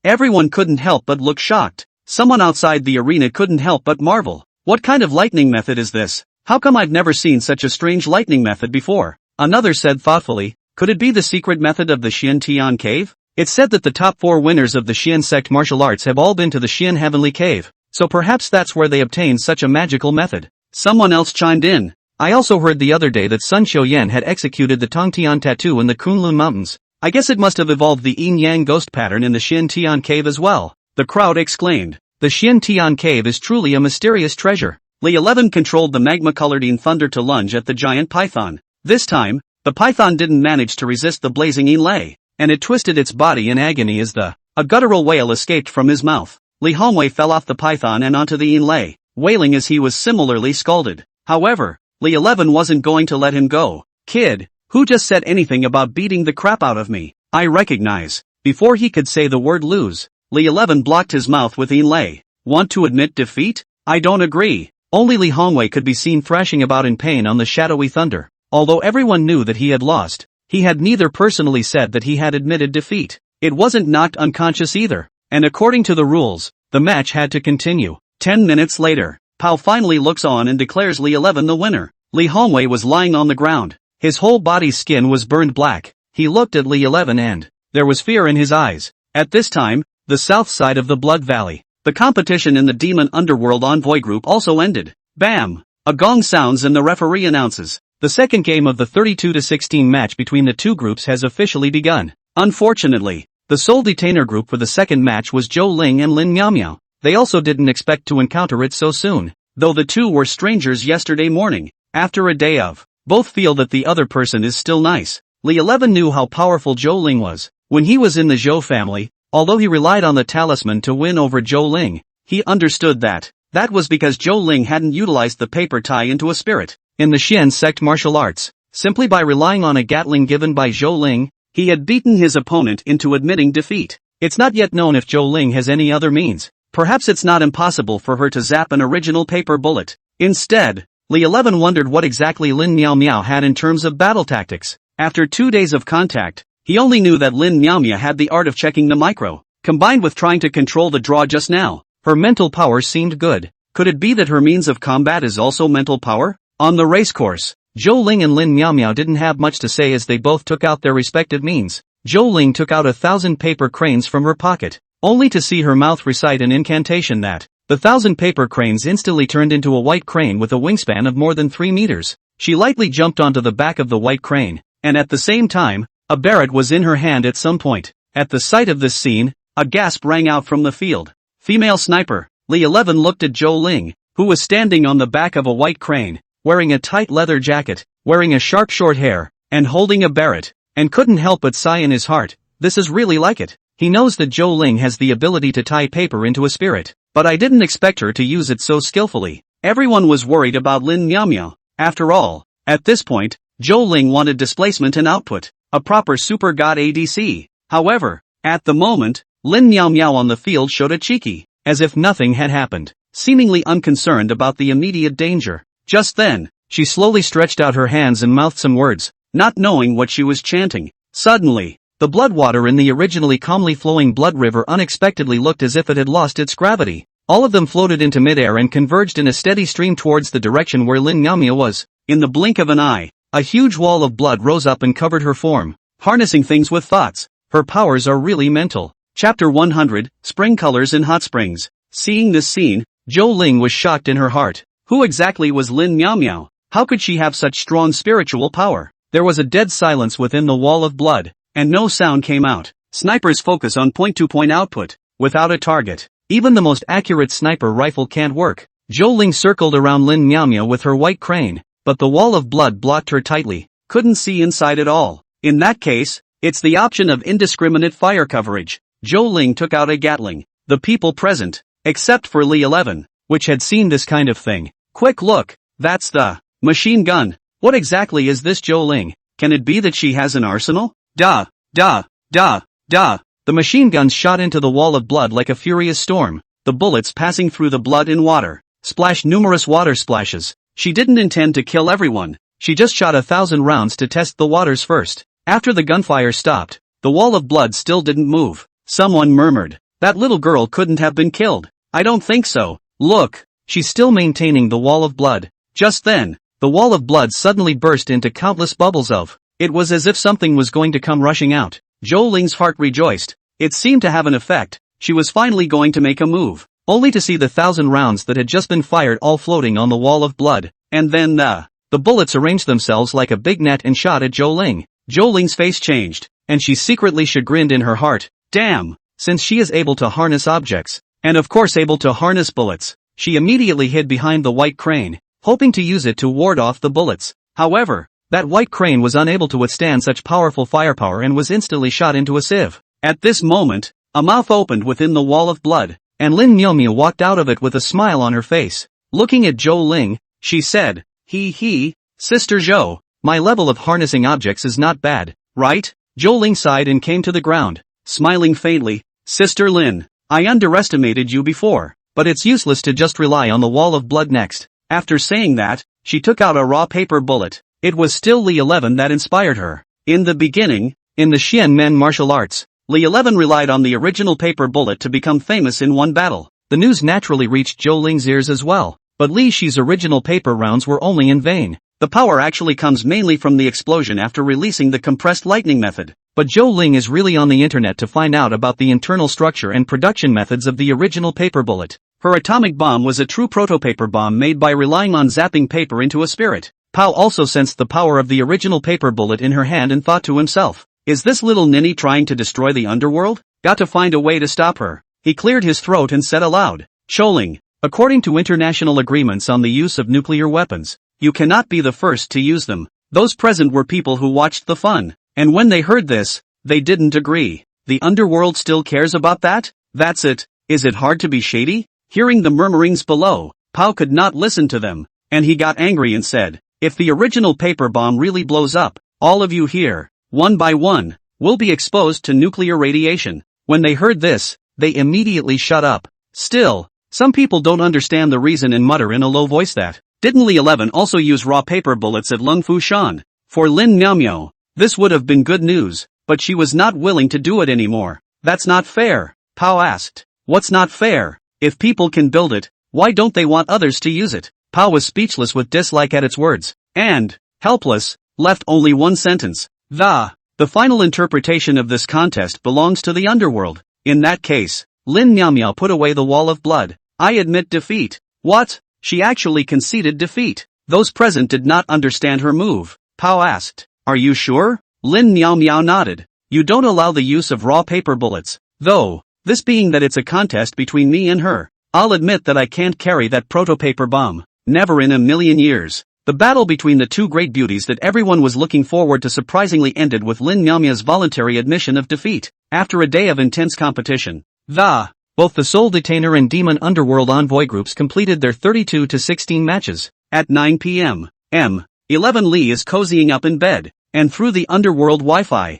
Everyone couldn't help but look shocked. Someone outside the arena couldn't help but marvel. What kind of lightning method is this? How come I've never seen such a strange lightning method before? Another said thoughtfully, could it be the secret method of the Xian Tian cave? It's said that the top 4 winners of the Xian sect martial arts have all been to the Xian heavenly cave. So perhaps that's where they obtained such a magical method. Someone else chimed in. I also heard the other day that Sun Xiuyan had executed the Tongtian tattoo in the Kunlun mountains. I guess it must have evolved the Yin-Yang ghost pattern in the Xian Tian cave as well. The crowd exclaimed. The Xian Tian cave is truly a mysterious treasure. Li 11 controlled the magma-colored Yin thunder to lunge at the giant python. This time, the python didn't manage to resist the blazing Yin lei, and it twisted its body in agony as a guttural wail escaped from his mouth. Li Hongwei fell off the python and onto the Yin lei, wailing as he was similarly scalded. However, Li 11 wasn't going to let him go. Kid, who just said anything about beating the crap out of me? I recognize. Before he could say the word lose, Li 11 blocked his mouth with Yin lei. Want to admit defeat? I don't agree. Only Li Hongwei could be seen thrashing about in pain on the shadowy thunder. Although everyone knew that he had lost, he had neither personally said that he had admitted defeat. It wasn't knocked unconscious either. And according to the rules, the match had to continue. 10 minutes later, Pao finally looks on and declares Li 11 the winner. Li Hongwei was lying on the ground. His whole body's skin was burned black. He looked at Li 11 and there was fear in his eyes. At this time, the south side of the Blood Valley, The competition in the Demon Underworld Envoy group also ended. Bam! A gong sounds and the referee announces, the second game of the 32-16 match between the two groups has officially begun. Unfortunately, the sole detainer group for the second match was Zhou Ling and Lin Miaomiao. They also didn't expect to encounter it so soon, though the two were strangers yesterday morning. After a day of, both feel that the other person is still nice. Li 11 knew how powerful Zhou Ling was. When he was in the Zhou family, although he relied on the talisman to win over Zhou Ling, he understood that was because Zhou Ling hadn't utilized the paper tie into a spirit. In the Xian sect martial arts, simply by relying on a Gatling given by Zhou Ling, he had beaten his opponent into admitting defeat. It's not yet known if Zhou Ling has any other means. Perhaps it's not impossible for her to zap an original paper bullet. Instead, Li 11 wondered what exactly Lin Miaomiao had in terms of battle tactics. After 2 days of contact, he only knew that Lin Miaomiao had the art of checking the micro, combined with trying to control the draw just now. Her mental power seemed good. Could it be that her means of combat is also mental power? On the racecourse, Zhou Ling and Lin Miaomiao didn't have much to say as they both took out their respective means. Zhou Ling took out 1,000 paper cranes from her pocket, only to see her mouth recite an incantation that, the 1,000 paper cranes instantly turned into a white crane with a wingspan of more than 3 meters. She lightly jumped onto the back of the white crane, and at the same time, a barret was in her hand at some point. At the sight of this scene, a gasp rang out from the field. Female sniper. Li 11 looked at Zhou Ling, who was standing on the back of a white crane, wearing a tight leather jacket, wearing a sharp short hair, and holding a barret, and couldn't help but sigh in his heart. This is really like it. He knows that Zhou Ling has the ability to tie paper into a spirit, but I didn't expect her to use it so skillfully. Everyone was worried about Lin Miaomiao. After all, at this point, Zhou Ling wanted displacement and output, a proper super god ADC. However, at the moment, Lin Miaomiao on the field showed a cheeky, as if nothing had happened, seemingly unconcerned about the immediate danger. Just then, she slowly stretched out her hands and mouthed some words, not knowing what she was chanting. Suddenly, the blood water in the originally calmly flowing blood river unexpectedly looked as if it had lost its gravity. All of them floated into midair and converged in a steady stream towards the direction where Lin Miaomiao was. In the blink of an eye, a huge wall of blood rose up and covered her form, harnessing things with thoughts. Her powers are really mental. Chapter 100, Spring Colors in Hot Springs. Seeing this scene, Zhou Ling was shocked in her heart. Who exactly was Lin Miaomiao? How could she have such strong spiritual power? There was a dead silence within the wall of blood, and no sound came out. Snipers focus on point-to-point output. Without a target, even the most accurate sniper rifle can't work. Zhou Ling circled around Lin Miaomiao with her white crane, but the wall of blood blocked her tightly. Couldn't see inside at all. In that case, it's the option of indiscriminate fire coverage. Zhou Ling took out a Gatling. The people present, except for Li 11, which had seen this kind of thing. Quick look, that's the machine gun. What exactly is this Zhou Ling? Can it be that she has an arsenal? Da, da, da, da. The machine guns shot into the wall of blood like a furious storm, the bullets passing through the blood in water. Splashed numerous water splashes. She didn't intend to kill everyone. She just shot 1,000 rounds to test the waters first. After the gunfire stopped, the wall of blood still didn't move. Someone murmured, that little girl couldn't have been killed. I don't think so. Look, she's still maintaining the wall of blood. Just then, the wall of blood suddenly burst into countless bubbles of. It was as if something was going to come rushing out. Zhou Ling's heart rejoiced. It seemed to have an effect. She was finally going to make a move, only to see the 1,000 rounds that had just been fired all floating on the wall of blood. And then the bullets arranged themselves like a big net and shot at Zhou Ling. Zhou Ling's face changed, and she secretly chagrined in her heart. Damn, since she is able to harness objects, and of course able to harness bullets, she immediately hid behind the white crane, hoping to use it to ward off the bullets. However, that white crane was unable to withstand such powerful firepower and was instantly shot into a sieve. At this moment, a mouth opened within the wall of blood, and Lin Miaomiao walked out of it with a smile on her face. Looking at Zhou Ling, she said, Sister Zhou, my level of harnessing objects is not bad, right? Zhou Ling sighed and came to the ground, smiling faintly. Sister Lin, I underestimated you before, but it's useless to just rely on the wall of blood next. After saying that, she took out a raw paper bullet. It was still Li 11 that inspired her. In the beginning, in the Xian Men martial arts, Li 11 relied on the original paper bullet to become famous in one battle. The news naturally reached Zhou Ling's ears as well, but Li Shi's original paper rounds were only in vain. The power actually comes mainly from the explosion after releasing the compressed lightning method. but Zhou Ling is really on the internet to find out about the internal structure and production methods of the original paper bullet. Her atomic bomb was a true proto-paper bomb made by relying on zapping paper into a spirit. Pao also sensed the power of the original paper bullet in her hand and thought to himself, is this little ninny trying to destroy the underworld? Got to find a way to stop her. He cleared his throat and said aloud, Choling, according to international agreements on the use of nuclear weapons, you cannot be the first to use them. Those present were people who watched the fun, and when they heard this, they didn't agree. The underworld still cares about that? That's it. Is it hard to be shady? Hearing the murmurings below, Pao could not listen to them, and he got angry and said, if the original paper bomb really blows up, all of you here, one by one, will be exposed to nuclear radiation. When they heard this, they immediately shut up. Still, some people don't understand the reason and mutter in a low voice that, didn't Li 11 also use raw paper bullets at Lung Fu Shan? For Lin Miaomiao, this would have been good news, but she was not willing to do it anymore. That's not fair, Pao asked. What's not fair? If people can build it, why don't they want others to use it? Pao was speechless with dislike at its words, and, helpless, left only one sentence. The final interpretation of this contest belongs to the underworld. In that case, Lin Miaomiao put away the wall of blood. I admit defeat. What? She actually conceded defeat. Those present did not understand her move. Pao asked, are you sure? Lin Miaomiao nodded. You don't allow the use of raw paper bullets, though. This being that it's a contest between me and her, I'll admit that I can't carry that proto-paper bomb. Never in a million years. The battle between the two great beauties that everyone was looking forward to surprisingly ended with Lin Miaomiao's voluntary admission of defeat. After a day of intense competition, both the Soul Detainer and Demon Underworld Envoy groups completed their 32-16 matches. At 9 p.m. 11 Li is cozying up in bed, and through the underworld Wi-Fi,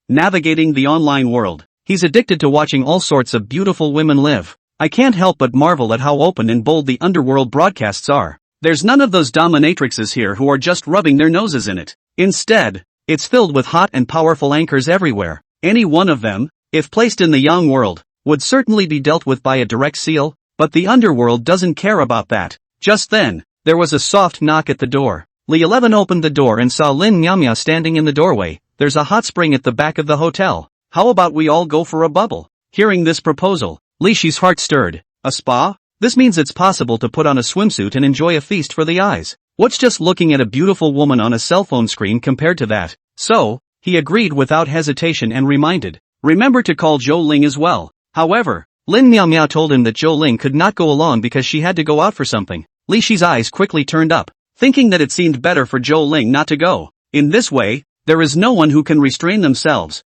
navigating the online world. He's addicted to watching all sorts of beautiful women live. I can't help but marvel at how open and bold the underworld broadcasts are. There's none of those dominatrixes here who are just rubbing their noses in it. Instead, it's filled with hot and powerful anchors everywhere. Any one of them, if placed in the Yang world, would certainly be dealt with by a direct seal, but the underworld doesn't care about that. Just then, there was a soft knock at the door. Li 11 opened the door and saw Lin Miaomiao standing in the doorway. There's a hot spring at the back of the hotel. How about we all go for a bubble? Hearing this proposal, Li Shi's heart stirred. A spa? This means it's possible to put on a swimsuit and enjoy a feast for the eyes. What's just looking at a beautiful woman on a cell phone screen compared to that? So, he agreed without hesitation and reminded, remember to call Zhou Ling as well. However, Lin Miaomiao told him that Zhou Ling could not go along because she had to go out for something. Li Shi's eyes quickly turned up, thinking that it seemed better for Zhou Ling not to go. In this way, there is no one who can restrain themselves.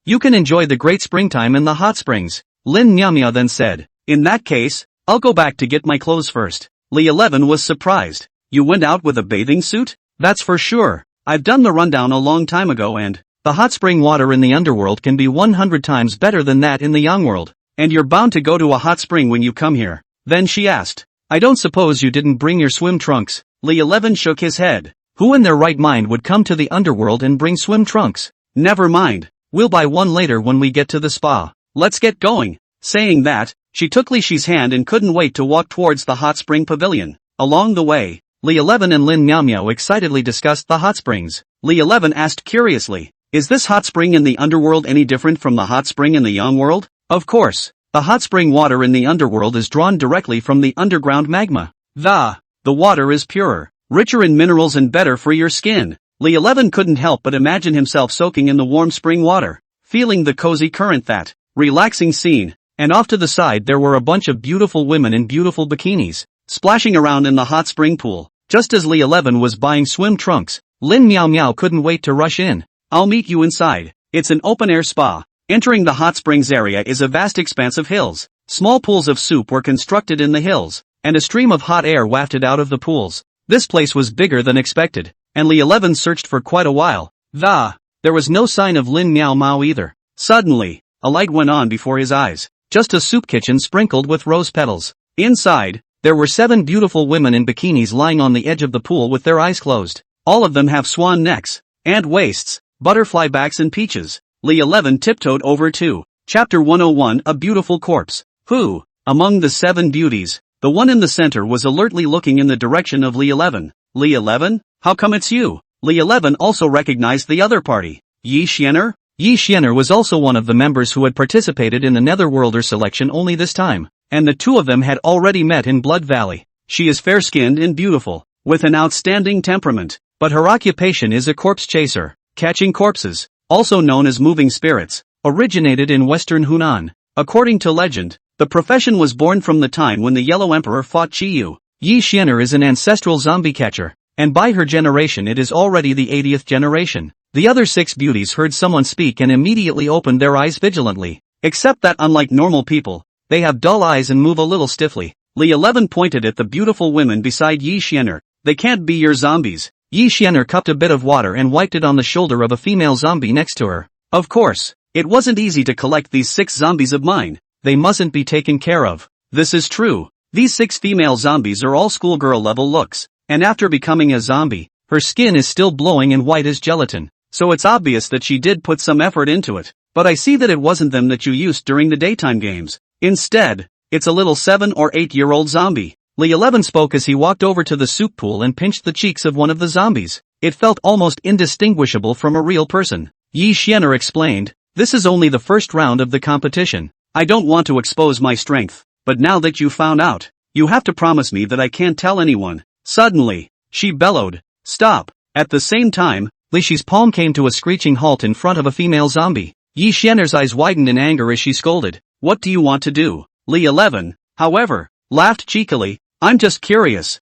You can enjoy the great springtime in the hot springs. Lin Miaomiao then said, in that case, I'll go back to get my clothes first. Li 11 was surprised. You went out with a bathing suit? That's for sure. I've done the rundown a long time ago and the hot spring water in the underworld can be 100 times better than that in the Yang world. And you're bound to go to a hot spring when you come here. Then she asked, I don't suppose you didn't bring your swim trunks? Li 11 shook his head. Who in their right mind would come to the underworld and bring swim trunks? Never mind. We'll buy one later when we get to the spa. Let's get going. Saying that, she took Li Shi's hand and couldn't wait to walk towards the hot spring pavilion. Along the way, Li 11 and Lin Miaomiao excitedly discussed the hot springs. Li 11 asked curiously, is this hot spring in the underworld any different from the hot spring in the Yang world? Of course, the hot spring water in the underworld is drawn directly from the underground magma. The water is purer, richer in minerals and better for your skin. Li 11 couldn't help but imagine himself soaking in the warm spring water, feeling the cozy current that relaxing scene, and off to the side there were a bunch of beautiful women in beautiful bikinis, splashing around in the hot spring pool. Just as Li 11 was buying swim trunks, Lin Miaomiao couldn't wait to rush in. I'll meet you inside. It's an open-air spa. Entering the hot springs area is a vast expanse of hills. Small pools of soup were constructed in the hills, and a stream of hot air wafted out of the pools. This place was bigger than expected, and Li 11 searched for quite a while. There was no sign of Lin Miaomiao either. Suddenly, a light went on before his eyes. Just a soup kitchen sprinkled with rose petals. Inside, there were 7 beautiful women in bikinis lying on the edge of the pool with their eyes closed. All of them have swan necks, and waists, butterfly backs and peaches. Li 11 tiptoed over to Chapter 101, A Beautiful Corpse. Who, among the 7 beauties, the one in the center was alertly looking in the direction of Li 11. Li 11? How come it's you? Li 11 also recognized the other party. Yi Xianer? Yi Xianer was also one of the members who had participated in the Netherworlder selection only this time, and the two of them had already met in Blood Valley. She is fair-skinned and beautiful, with an outstanding temperament, but her occupation is a corpse chaser, catching corpses, also known as moving spirits, originated in western Hunan. According to legend, the profession was born from the time when the Yellow Emperor fought Qiyu. Yi Xianer is an ancestral zombie catcher, and by her generation it is already the 80th generation. The other 6 beauties heard someone speak and immediately opened their eyes vigilantly, except that unlike normal people, they have dull eyes and move a little stiffly. Li 11 pointed at the beautiful women beside Yi Xianer. They can't be your zombies. Yi Xianer cupped a bit of water and wiped it on the shoulder of a female zombie next to her. Of course, it wasn't easy to collect these 6 zombies of mine. They mustn't be taken care of. This is true. These 6 female zombies are all schoolgirl level looks, and after becoming a zombie, her skin is still glowing and white as gelatin. So it's obvious that she did put some effort into it. But I see that it wasn't them that you used during the daytime games. Instead, it's a little 7 or 8-year-old zombie. Li 11 spoke as he walked over to the soup pool and pinched the cheeks of one of the zombies. It felt almost indistinguishable from a real person. Yi Xianer explained, "This is only the first round of the competition. I don't want to expose my strength, but now that you found out, you have to promise me that I can't tell anyone." Suddenly, she bellowed, "Stop!" At the same time, Li Shi's palm came to a screeching halt in front of a female zombie. Yi Xianer's eyes widened in anger as she scolded, "What do you want to do?" Li 11, however, laughed cheekily, "I'm just curious.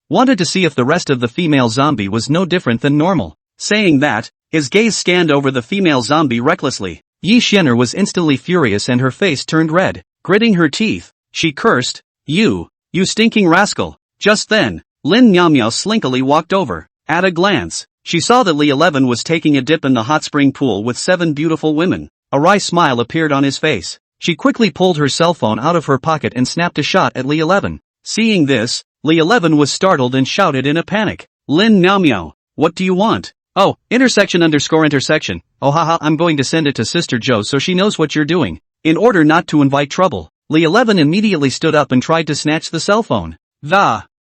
Wanted to see if the rest of the female zombie was no different than normal." Saying that, his gaze scanned over the female zombie recklessly. Yi Xianer was instantly furious and her face turned red. Gritting her teeth, she cursed, You stinking rascal." Just then, Lin Miao slinkily walked over. At a glance, she saw that Li 11 was taking a dip in the hot spring pool with 7 beautiful women. A wry smile appeared on his face. She quickly pulled her cell phone out of her pocket and snapped a shot at Li 11. Seeing this, Li 11 was startled and shouted in a panic, "Lin Miao, what do you want?" "Oh, __intersection. Oh haha, I'm going to send it to Sister Joe so she knows what you're doing." In order not to invite trouble, Li 11 immediately stood up and tried to snatch the cell phone.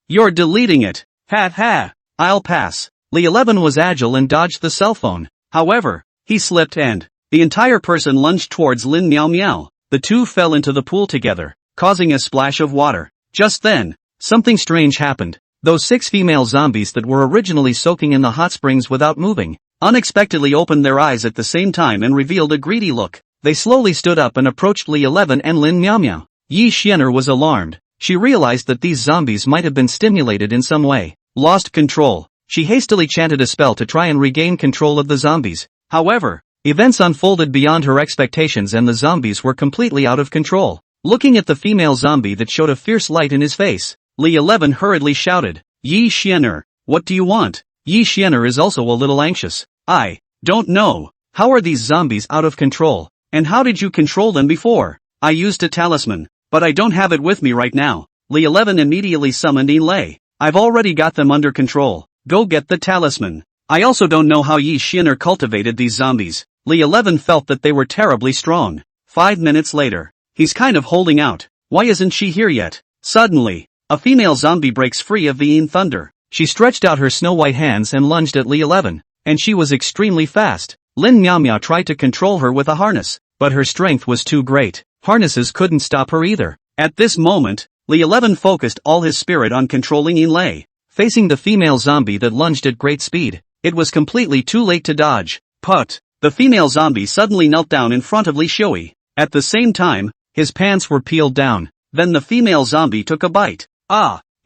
You're deleting it. Ha, I'll pass. Li 11 was agile and dodged the cell phone. However, he slipped and the entire person lunged towards Lin Miao. The two fell into the pool together, causing a splash of water. Just then, something strange happened. Those 6 female zombies that were originally soaking in the hot springs without moving, unexpectedly opened their eyes at the same time and revealed a greedy look. They slowly stood up and approached Li 11 and Lin Miao. Yi Xianer was alarmed. She realized that these zombies might have been stimulated in some way. Lost control. She hastily chanted a spell to try and regain control of the zombies. However, events unfolded beyond her expectations and the zombies were completely out of control. Looking at the female zombie that showed a fierce light in his face, Li 11 hurriedly shouted, "Yi Xianer, what do you want?" Yi Xianer is also a little anxious. "I don't know. How are these zombies out of control? And how did you control them before?" "I used a talisman, but I don't have it with me right now." Li 11 immediately summoned Yin Lei. "I've already got them under control. Go get the talisman." I also don't know how Yi Xianer cultivated these zombies. Li 11 felt that they were terribly strong. 5 minutes later, he's kind of holding out. Why isn't she here yet? Suddenly, a female zombie breaks free of the Yin thunder. She stretched out her snow-white hands and lunged at Li 11, and she was extremely fast. Lin Miao tried to control her with a harness, but her strength was too great. Harnesses couldn't stop her either. At this moment, Li 11 focused all his spirit on controlling Yin Lei. Facing the female zombie that lunged at great speed, it was completely too late to dodge. But the female zombie suddenly knelt down in front of Li Shui. At the same time, his pants were peeled down. Then the female zombie took a bite.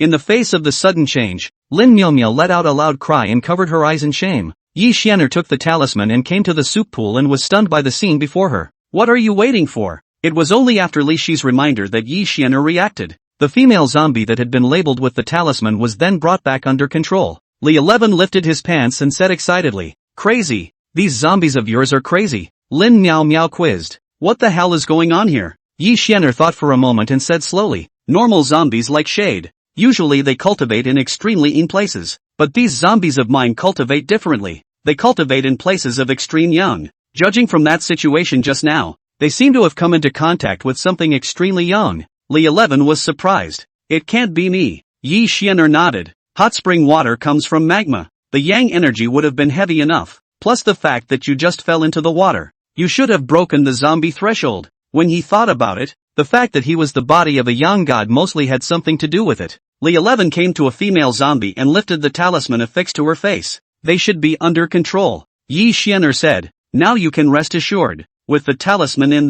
In the face of the sudden change, Lin Miao let out a loud cry and covered her eyes in shame. Yi Xianer took the talisman and came to the soup pool and was stunned by the scene before her. "What are you waiting for?" It was only after Li Shi's reminder that Yi Xianer reacted. The female zombie that had been labeled with the talisman was then brought back under control. Li 11 lifted his pants and said excitedly, "Crazy. These zombies of yours are crazy." Lin Miao quizzed, "What the hell is going on here?" Yi Xianer thought for a moment and said slowly, "Normal zombies like shade. Usually they cultivate in extremely in places, but these zombies of mine cultivate differently. They cultivate in places of extreme young. Judging from that situation just now, they seem to have come into contact with something extremely young." Li 11 was surprised. "It can't be me." Yi Xianer nodded. "Hot spring water comes from magma. The yang energy would have been heavy enough. Plus the fact that you just fell into the water. You should have broken the zombie threshold. When he thought about it, the fact that he was the body of a young god mostly had something to do with it. Li 11 came to a female zombie and lifted the talisman affixed to her face. They should be under control. Yi Xian'er said. Now you can rest assured. With the talisman in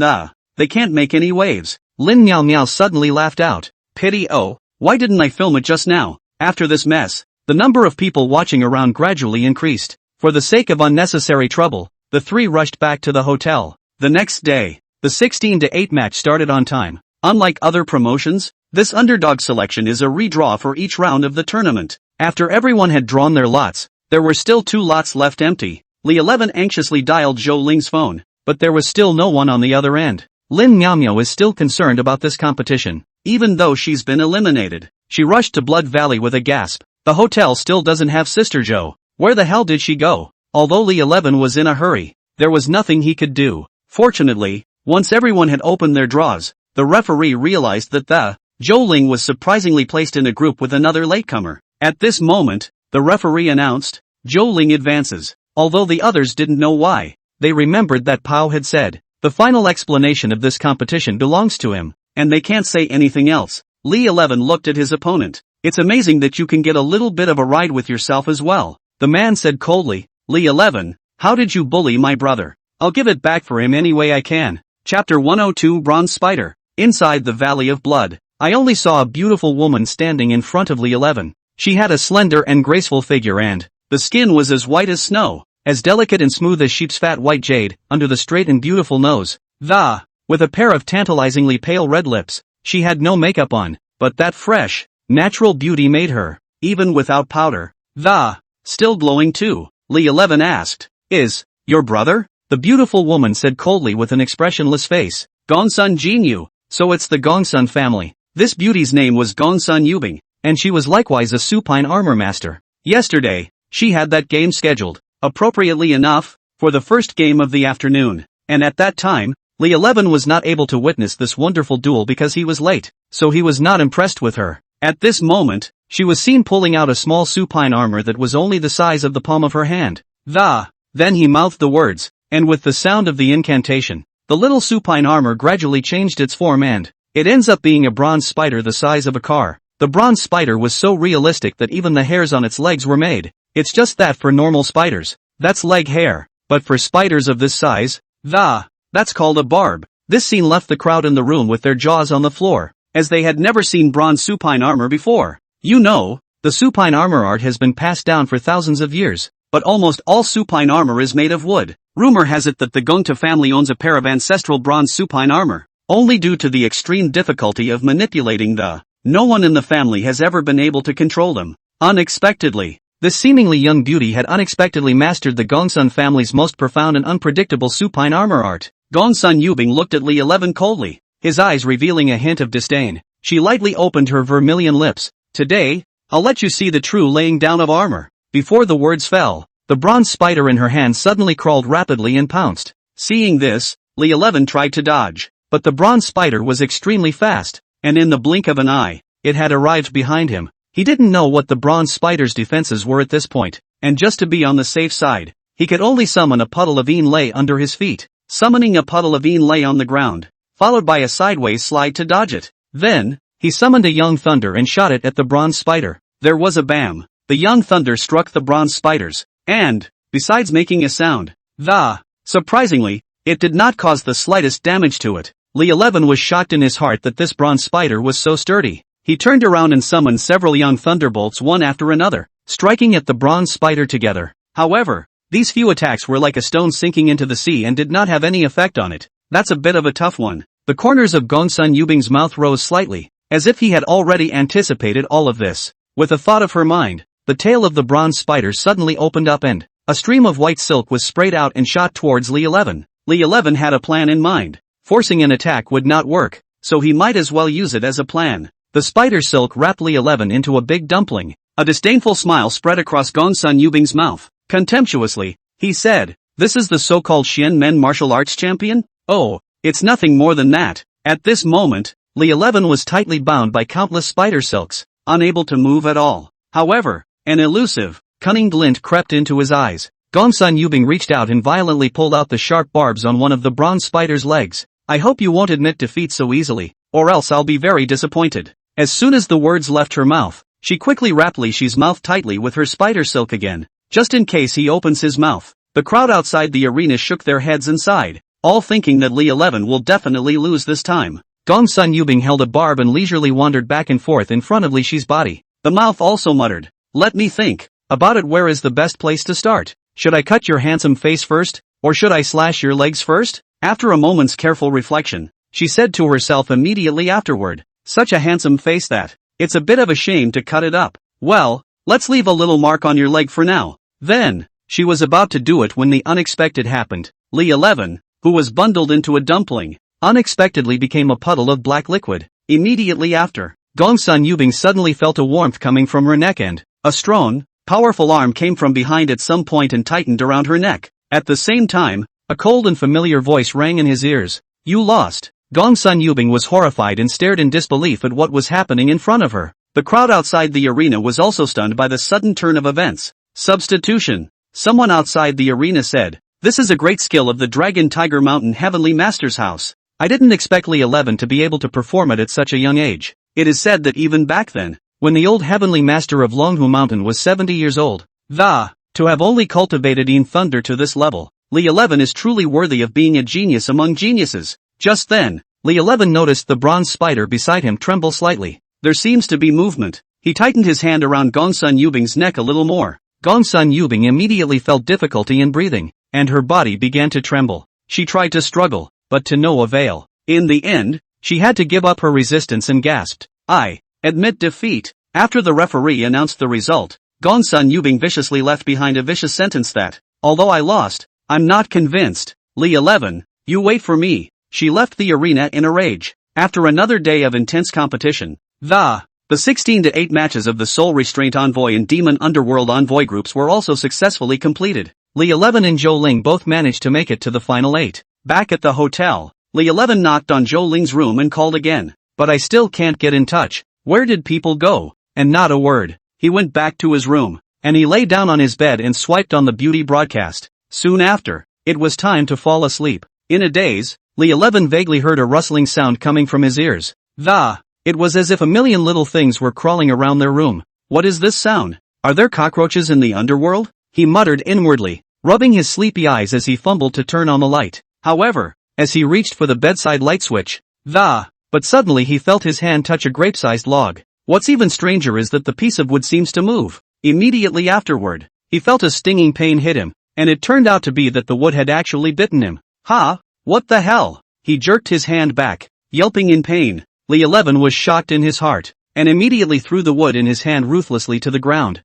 they can't make any waves. Lin Miao Miao suddenly laughed out. Pity, oh, why didn't I film it just now? After this mess, the number of people watching around gradually increased. For the sake of unnecessary trouble, the three rushed back to the hotel. The next day, the 16-8 match started on time. Unlike other promotions, this underdog selection is a redraw for each round of the tournament. After everyone had drawn their lots, there were still 2 lots left empty. Li 11 anxiously dialed Zhou Ling's phone, but there was still no one on the other end. Lin Miaomiao is still concerned about this competition, even though she's been eliminated. She rushed to Blood Valley with a gasp. The hotel still doesn't have Sister Zhou. Where the hell did she go? Although Li 11 was in a hurry, there was nothing he could do. Fortunately, once everyone had opened their draws, the referee realized that Zhou Ling was surprisingly placed in a group with another latecomer. At this moment, the referee announced, Zhou Ling advances. Although the others didn't know why, they remembered that Pao had said, the final explanation of this competition belongs to him, and they can't say anything else. Li 11 looked at his opponent. It's amazing that you can get a little bit of a ride with yourself as well. The man said coldly, Li 11, how did you bully my brother? I'll give it back for him any way I can. Chapter 102 Bronze Spider. Inside the Valley of Blood, I only saw a beautiful woman standing in front of Li 11. She had a slender and graceful figure and the skin was as white as snow, as delicate and smooth as sheep's fat white jade, under the straight and beautiful nose. With a pair of tantalizingly pale red lips, she had no makeup on, but that fresh, natural beauty made her, even without powder, still glowing too. Li 11 asked, is your brother? The beautiful woman said coldly with an expressionless face, Gongsun Jinyu, so it's the Gongsun family. This beauty's name was Gongsun Yubing, and she was likewise a supine armor master. Yesterday, she had that game scheduled, appropriately enough, for the first game of the afternoon, and at that time, Li 11 was not able to witness this wonderful duel because he was late, so he was not impressed with her. At this moment, she was seen pulling out a small supine armor that was only the size of the palm of her hand. Then he mouthed the words, and with the sound of the incantation, the little supine armor gradually changed its form and it ends up being a bronze spider the size of a car. The bronze spider was so realistic that even the hairs on its legs were made. It's just that for normal spiders, that's leg hair, but for spiders of this size, that's called a barb. This scene left the crowd in the room with their jaws on the floor, as they had never seen bronze supine armor before. You know, the supine armor art has been passed down for thousands of years, but almost all supine armor is made of wood. Rumor has it that the Gongta family owns a pair of ancestral bronze supine armor, only due to the extreme difficulty of manipulating no one in the family has ever been able to control them. Unexpectedly, this seemingly young beauty had unexpectedly mastered the Gongsun family's most profound and unpredictable supine armor art. Gongsun Yubing looked at Li 11 coldly, his eyes revealing a hint of disdain. She lightly opened her vermilion lips. Today, I'll let you see the true laying down of armor. Before the words fell, the bronze spider in her hand suddenly crawled rapidly and pounced. Seeing this, Li 11 tried to dodge, but the bronze spider was extremely fast, and in the blink of an eye, it had arrived behind him. He didn't know what the bronze spider's defenses were at this point, and just to be on the safe side, he could only summon a puddle of Yin lay under his feet. Summoning a puddle of Yin lay on the ground, followed by a sideways slide to dodge it. Then, he summoned a young thunder and shot it at the bronze spider. There was a bam. The young thunder struck the bronze spiders, and, besides making a sound, surprisingly, it did not cause the slightest damage to it. Li 11 was shocked in his heart that this bronze spider was so sturdy. He turned around and summoned several young thunderbolts one after another, striking at the bronze spider together. However, these few attacks were like a stone sinking into the sea and did not have any effect on it. That's a bit of a tough one. The corners of Gongsun Yubing's mouth rose slightly, as if he had already anticipated all of this. With a thought of her mind, the tail of the bronze spider suddenly opened up and a stream of white silk was sprayed out and shot towards Li 11. Li 11 had a plan in mind. Forcing an attack would not work, so he might as well use it as a plan. The spider silk wrapped Li 11 into a big dumpling. A disdainful smile spread across Gongsun Yubing's mouth. Contemptuously, he said, "This is the so-called Xian Men martial arts champion? Oh, it's nothing more than that." At this moment, Li 11 was tightly bound by countless spider silks, unable to move at all. However, an elusive, cunning glint crept into his eyes. Gongsun Yubing reached out and violently pulled out the sharp barbs on one of the bronze spider's legs. I hope you won't admit defeat so easily, or else I'll be very disappointed. As soon as the words left her mouth, she quickly wrapped Li Shi's mouth tightly with her spider silk again, just in case he opens his mouth. The crowd outside the arena shook their heads and sighed, all thinking that Li 11 will definitely lose this time. Gongsun Yubing held a barb and leisurely wandered back and forth in front of Li Shi's body. The mouth also muttered, "Let me think about it. Where is the best place to start? Should I cut your handsome face first, or should I slash your legs first?" After a moment's careful reflection, she said to herself immediately afterward, "Such a handsome face that it's a bit of a shame to cut it up. Well, let's leave a little mark on your leg for now." Then, she was about to do it when the unexpected happened. Li 11, who was bundled into a dumpling, unexpectedly became a puddle of black liquid. Immediately after, Gongsun Yubing suddenly felt a warmth coming from her neck and a strong, powerful arm came from behind at some point and tightened around her neck. At the same time, a cold and familiar voice rang in his ears. "You lost." Gongsun Yubing was horrified and stared in disbelief at what was happening in front of her. The crowd outside the arena was also stunned by the sudden turn of events. Substitution. Someone outside the arena said, "This is a great skill of the Dragon Tiger Mountain Heavenly Master's house. I didn't expect Li 11 to be able to perform it at such a young age." It is said that even back then, when the old Heavenly Master of Luohua Mountain was 70 years old, to have only cultivated Yin Thunder to this level, Li 11 is truly worthy of being a genius among geniuses. Just then, Li 11 noticed the bronze spider beside him tremble slightly. There seems to be movement. He tightened his hand around Gongsun Yubing's neck a little more. Gongsun Yubing immediately felt difficulty in breathing, and her body began to tremble. She tried to struggle, but to no avail. In the end, she had to give up her resistance and gasped, "I admit defeat." After the referee announced the result, Gongsun Yubing viciously left behind a vicious sentence that, "Although I lost, I'm not convinced. Li 11, you wait for me." She left the arena in a rage. After another day of intense competition, the 16-8 matches of the Soul Restraint Envoy and Demon Underworld Envoy groups were also successfully completed. Li 11 and Zhou Ling both managed to make it to the final 8. Back at the hotel, Li 11 knocked on Zhou Ling's room and called again. "But I still can't get in touch. Where did people go?" And not a word. He went back to his room, and he lay down on his bed and swiped on the beauty broadcast. Soon after, it was time to fall asleep. In a daze, Li 11 vaguely heard a rustling sound coming from his ears. It was as if a million little things were crawling around their room. "What is this sound? Are there cockroaches in the underworld?" he muttered inwardly, rubbing his sleepy eyes as he fumbled to turn on the light. However, as he reached for the bedside light switch, but suddenly he felt his hand touch a grape-sized log. What's even stranger is that the piece of wood seems to move. Immediately afterward, he felt a stinging pain hit him, and it turned out to be that the wood had actually bitten him. What the hell? He jerked his hand back, yelping in pain. Li 11 was shocked in his heart, and immediately threw the wood in his hand ruthlessly to the ground.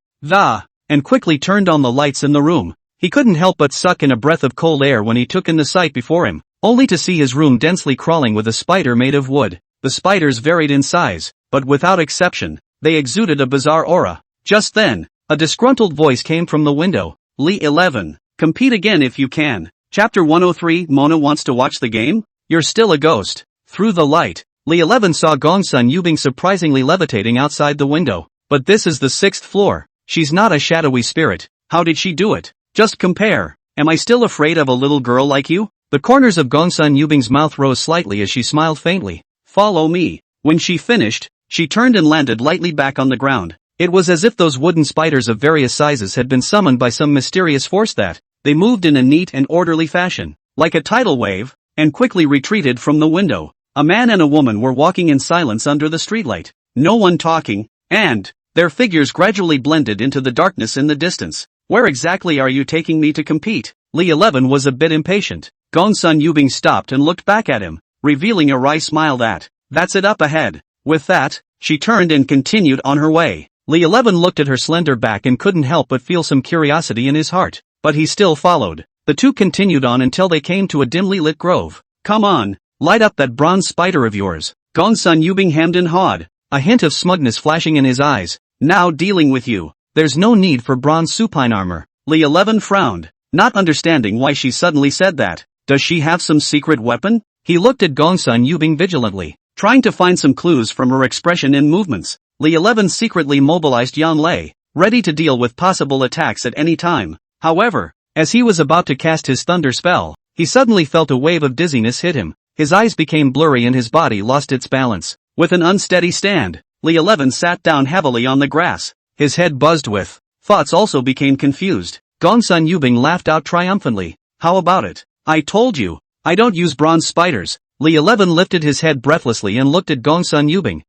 And quickly turned on the lights in the room. He couldn't help but suck in a breath of cold air when he took in the sight before him, only to see his room densely crawling with a spider made of wood. The spiders varied in size, but without exception, they exuded a bizarre aura. Just then, a disgruntled voice came from the window. "Li 11, compete again if you can." Chapter 103, Mona wants to watch the game? You're still a ghost. Through the light, Li 11 saw Gongsun Yubing surprisingly levitating outside the window. But this is the 6th floor. She's not a shadowy spirit. How did she do it? Just compare. Am I still afraid of a little girl like you? The corners of Gongsun Yubing's mouth rose slightly as she smiled faintly. "Follow me." When she finished, she turned and landed lightly back on the ground. It was as if those wooden spiders of various sizes had been summoned by some mysterious force that they moved in a neat and orderly fashion, like a tidal wave, and quickly retreated from the window. A man and a woman were walking in silence under the streetlight, no one talking, and their figures gradually blended into the darkness in the distance. "Where exactly are you taking me to compete?" Li 11 was a bit impatient. Gongsun Yubing stopped and looked back at him, revealing a wry smile that's it up ahead. With that, she turned and continued on her way. Li 11 looked at her slender back and couldn't help but feel some curiosity in his heart, but he still followed. The two continued on until they came to a dimly lit grove. "Come on, light up that bronze spider of yours." Gongsun Yubing hemmed and hawed, a hint of smugness flashing in his eyes. "Now dealing with you. There's no need for bronze supine armor." Li 11 frowned, not understanding why she suddenly said that. Does she have some secret weapon? He looked at Gongsun Yubing vigilantly, trying to find some clues from her expression and movements. Li 11 secretly mobilized Yan Lei, ready to deal with possible attacks at any time. However, As he was about to cast his thunder spell, he suddenly felt a wave of dizziness hit him. His eyes became blurry and his body lost its balance. With an unsteady stand, Li 11 sat down heavily on the grass. His head buzzed with thoughts also became confused. Gongsun Yubing laughed out triumphantly. How about it? I told you. I don't use bronze spiders. Li 11 lifted his head breathlessly and looked at Gongsun Yubing.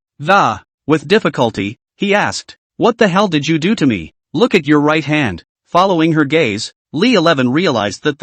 With difficulty, he asked. What the hell did you do to me? Look at your right hand. Following her gaze, Li 11 realized that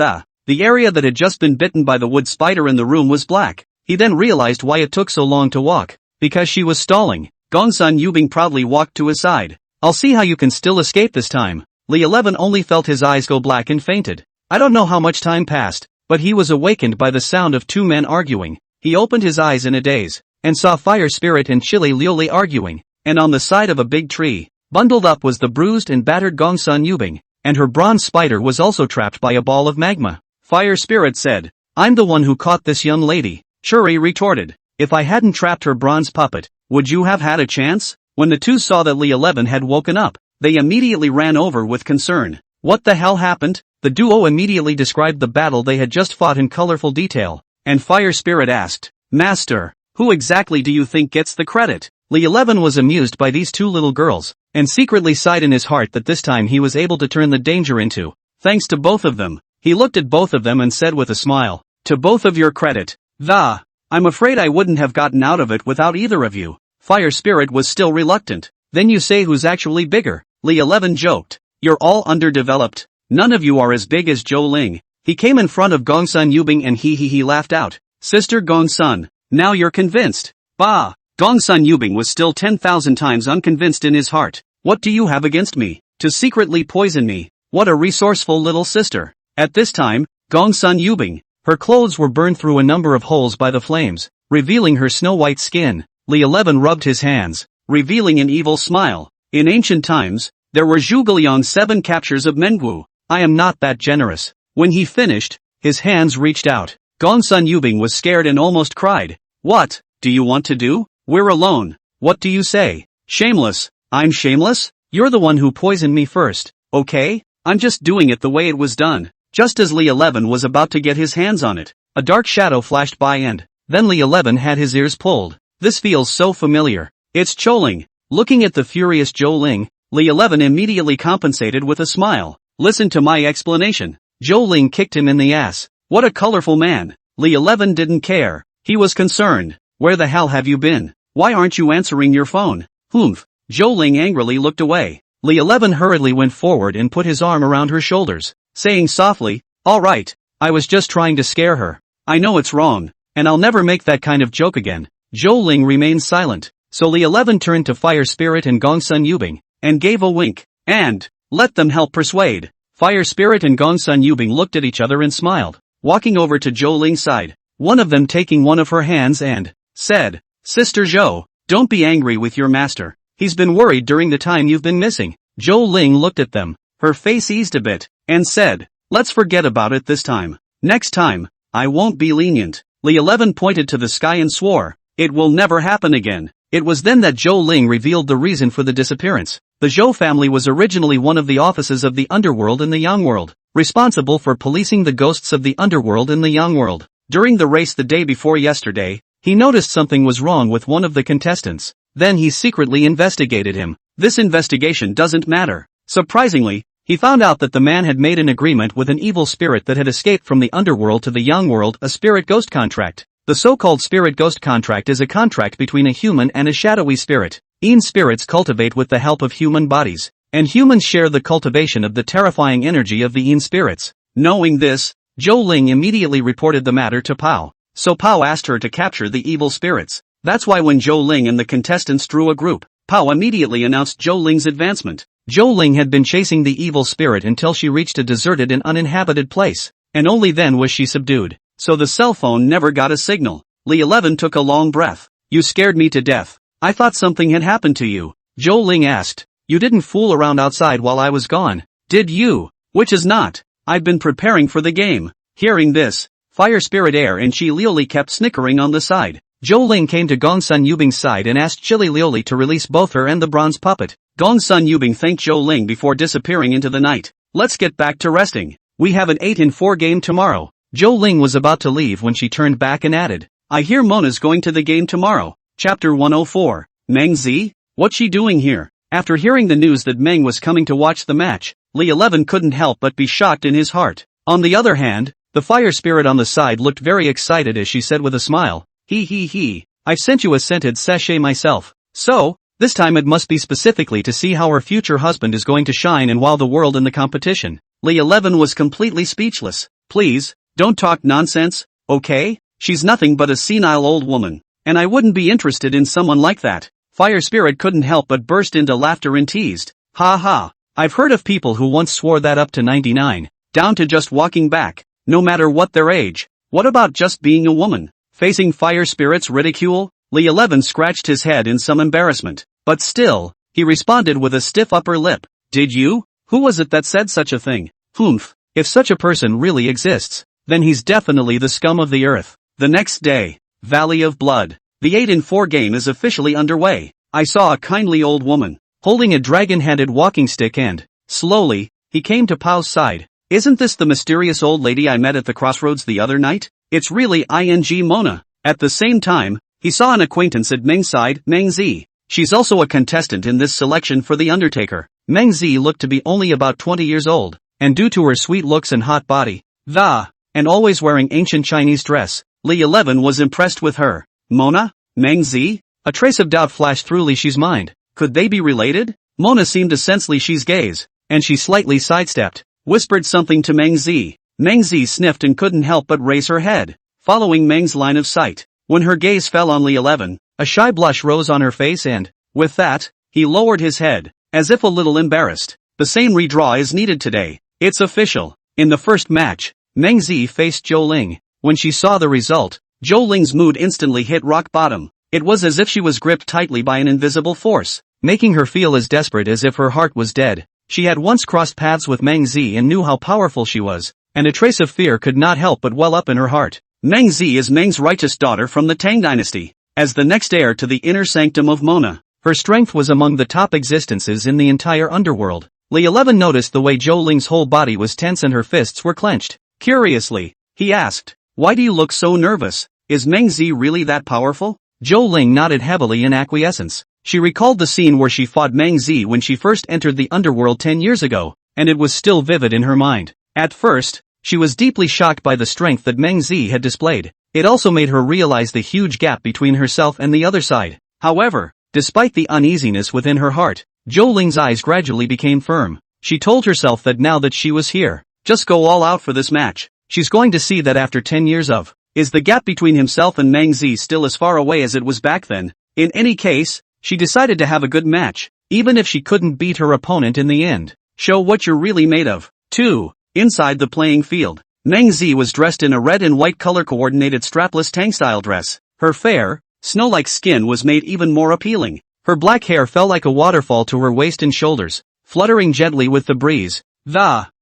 the area that had just been bitten by the wood spider in the room was black. He then realized why it took so long to walk. Because she was stalling. Gongsun Yubing proudly walked to his side. I'll see how you can still escape this time. Li 11 only felt his eyes go black and fainted. I don't know how much time passed, but he was awakened by the sound of two men arguing. He opened his eyes in a daze, and saw Fire Spirit and Chili Lioli arguing, and on the side of a big tree, bundled up was the bruised and battered Gongsun Yubing, and her bronze spider was also trapped by a ball of magma. Fire Spirit said, I'm the one who caught this young lady. Churi retorted, if I hadn't trapped her bronze puppet, would you have had a chance? When the two saw that Li 11 had woken up, they immediately ran over with concern. What the hell happened? The duo immediately described the battle they had just fought in colorful detail, and Fire Spirit asked, Master, who exactly do you think gets the credit? Li 11 was amused by these two little girls, and secretly sighed in his heart that this time he was able to turn the danger into thanks to both of them. He looked at both of them and said with a smile, to both of your credit. I'm afraid I wouldn't have gotten out of it without either of you. Fire Spirit was still reluctant. Then you say who's actually bigger? Li 11 joked. You're all underdeveloped. None of you are as big as Zhou Ling. He came in front of Gongsun Yubing and he laughed out. Sister Gongsun, now you're convinced. Bah! Gongsun Yubing was still 10,000 times unconvinced in his heart. What do you have against me? To secretly poison me? What a resourceful little sister. At this time, Gongsun Yubing, her clothes were burned through a number of holes by the flames, revealing her snow-white skin. Li 11 rubbed his hands, revealing an evil smile. In ancient times, there were Zhuge 7 captures of Mengwu. I am not that generous. When he finished, his hands reached out. Gongsun Yubing was scared and almost cried. What do you want to do? We're alone. What do you say? Shameless. I'm shameless? You're the one who poisoned me first, okay? I'm just doing it the way it was done. Just as Li 11 was about to get his hands on it, a dark shadow flashed by and then Li 11 had his ears pulled. This feels so familiar. It's Choling. Looking at the furious Zhou Ling, Li 11 immediately compensated with a smile. Listen to my explanation. Zhou Ling kicked him in the ass. What a colorful man. Li 11 didn't care. He was concerned. Where the hell have you been? Why aren't you answering your phone? Humph. Zhou Ling angrily looked away. Li 11 hurriedly went forward and put his arm around her shoulders, saying softly, all right, I was just trying to scare her. I know it's wrong, and I'll never make that kind of joke again. Zhou Ling remained silent, so Li 11 turned to Fire Spirit and Gongsun Yubing, and gave a wink, and let them help persuade. Fire Spirit and Gongsun Yubing looked at each other and smiled, walking over to Zhou Ling's side, one of them taking one of her hands and said, Sister Zhou, don't be angry with your master. He's been worried during the time you've been missing. Zhou Ling looked at them, her face eased a bit, and said, let's forget about it this time. Next time, I won't be lenient. Li 11 pointed to the sky and swore, it will never happen again. It was then that Zhou Ling revealed the reason for the disappearance. The Zhou family was originally one of the offices of the underworld in the Yang world, responsible for policing the ghosts of the underworld in the Yang world. During the race the day before yesterday, he noticed something was wrong with one of the contestants. Then he secretly investigated him. This investigation doesn't matter. Surprisingly, he found out that the man had made an agreement with an evil spirit that had escaped from the underworld to the Yang world, a spirit ghost contract. The so-called spirit ghost contract is a contract between a human and a shadowy spirit. Yin spirits cultivate with the help of human bodies, and humans share the cultivation of the terrifying energy of the Yin spirits. Knowing this, Zhou Ling immediately reported the matter to Pao. So Pao asked her to capture the evil spirits. That's why when Zhou Ling and the contestants drew a group, Pao immediately announced Zhou Ling's advancement. Zhou Ling had been chasing the evil spirit until she reached a deserted and uninhabited place, and only then was she subdued. So the cell phone never got a signal. Li 11 took a long breath. You scared me to death. I thought something had happened to you. Zhou Ling asked. You didn't fool around outside while I was gone, did you? Which is not. I've been preparing for the game. Hearing this, Fire Spirit Air and Chi Lioli kept snickering on the side. Zhou Ling came to Gongsun Yubing's side and asked Chili Lioli to release both her and the bronze puppet. Gongsun Yubing thanked Zhou Ling before disappearing into the night. Let's get back to resting. We have an 8-in-4 game tomorrow. Zhou Ling was about to leave when she turned back and added, I hear Mona's going to the game tomorrow. Chapter 104. Meng Zi? What's she doing here? After hearing the news that Meng was coming to watch the match, Li 11 couldn't help but be shocked in his heart. On the other hand, the fire spirit on the side looked very excited as she said with a smile, He, I've sent you a scented sachet myself. So, this time it must be specifically to see how her future husband is going to shine and wow the world in the competition. Li 11 was completely speechless. Please, don't talk nonsense, okay? She's nothing but a senile old woman, and I wouldn't be interested in someone like that. Fire spirit couldn't help but burst into laughter and teased, Ha ha, I've heard of people who once swore that up to 99, down to just walking back, no matter what their age. What about just being a woman? Facing fire spirit's ridicule, Li 11 scratched his head in some embarrassment, but still, he responded with a stiff upper lip. Did you? Who was it that said such a thing? Humph, if such a person really exists, then he's definitely the scum of the earth. The next day, Valley of Blood. The 8-in-4 game is officially underway. I saw a kindly old woman, holding a dragon-handed walking stick and, slowly, he came to Pao's side. Isn't this the mysterious old lady I met at the crossroads the other night? It's really ing Mona. At the same time, he saw an acquaintance at Meng's side, Meng Zi. She's also a contestant in this selection for the Undertaker. Meng Zi looked to be only about 20 years old, and due to her sweet looks and hot body, and always wearing ancient Chinese dress, Li 11 was impressed with her. Mona? Meng Zi? A trace of doubt flashed through Li Shi's mind. Could they be related? Mona seemed to sense Li Shi's gaze, and she slightly sidestepped, whispered something to Meng Zi. Meng Zi sniffed and couldn't help but raise her head, following Meng's line of sight. When her gaze fell on Li 11, a shy blush rose on her face and, with that, he lowered his head, as if a little embarrassed. The same redraw is needed today. It's official. In the first match, Meng Zi faced Zhou Ling. When she saw the result, Zhou Ling's mood instantly hit rock bottom. It was as if she was gripped tightly by an invisible force, making her feel as desperate as if her heart was dead. She had once crossed paths with Meng Zi and knew how powerful she was, and a trace of fear could not help but well up in her heart. Meng Zi is Meng's righteous daughter from the Tang dynasty. As the next heir to the inner sanctum of Mona, her strength was among the top existences in the entire underworld. Li 11 noticed the way Zhou Ling's whole body was tense and her fists were clenched. Curiously, he asked, Why do you look so nervous? Is Meng Zi really that powerful? Zhou Ling nodded heavily in acquiescence. She recalled the scene where she fought Meng Zi when she first entered the underworld 10 years ago, and it was still vivid in her mind. At first, she was deeply shocked by the strength that Meng Zi had displayed. It also made her realize the huge gap between herself and the other side. However, despite the uneasiness within her heart, Zhou Ling's eyes gradually became firm. She told herself that now that she was here, just go all out for this match. She's going to see that after 10 years of, is the gap between himself and Meng Zi still as far away as it was back then? In any case, she decided to have a good match, even if she couldn't beat her opponent in the end. Show what you're really made of. 2. Inside the playing field, Meng Zi was dressed in a red and white color-coordinated strapless Tang-style dress. Her fair, snow-like skin was made even more appealing. Her black hair fell like a waterfall to her waist and shoulders, fluttering gently with the breeze.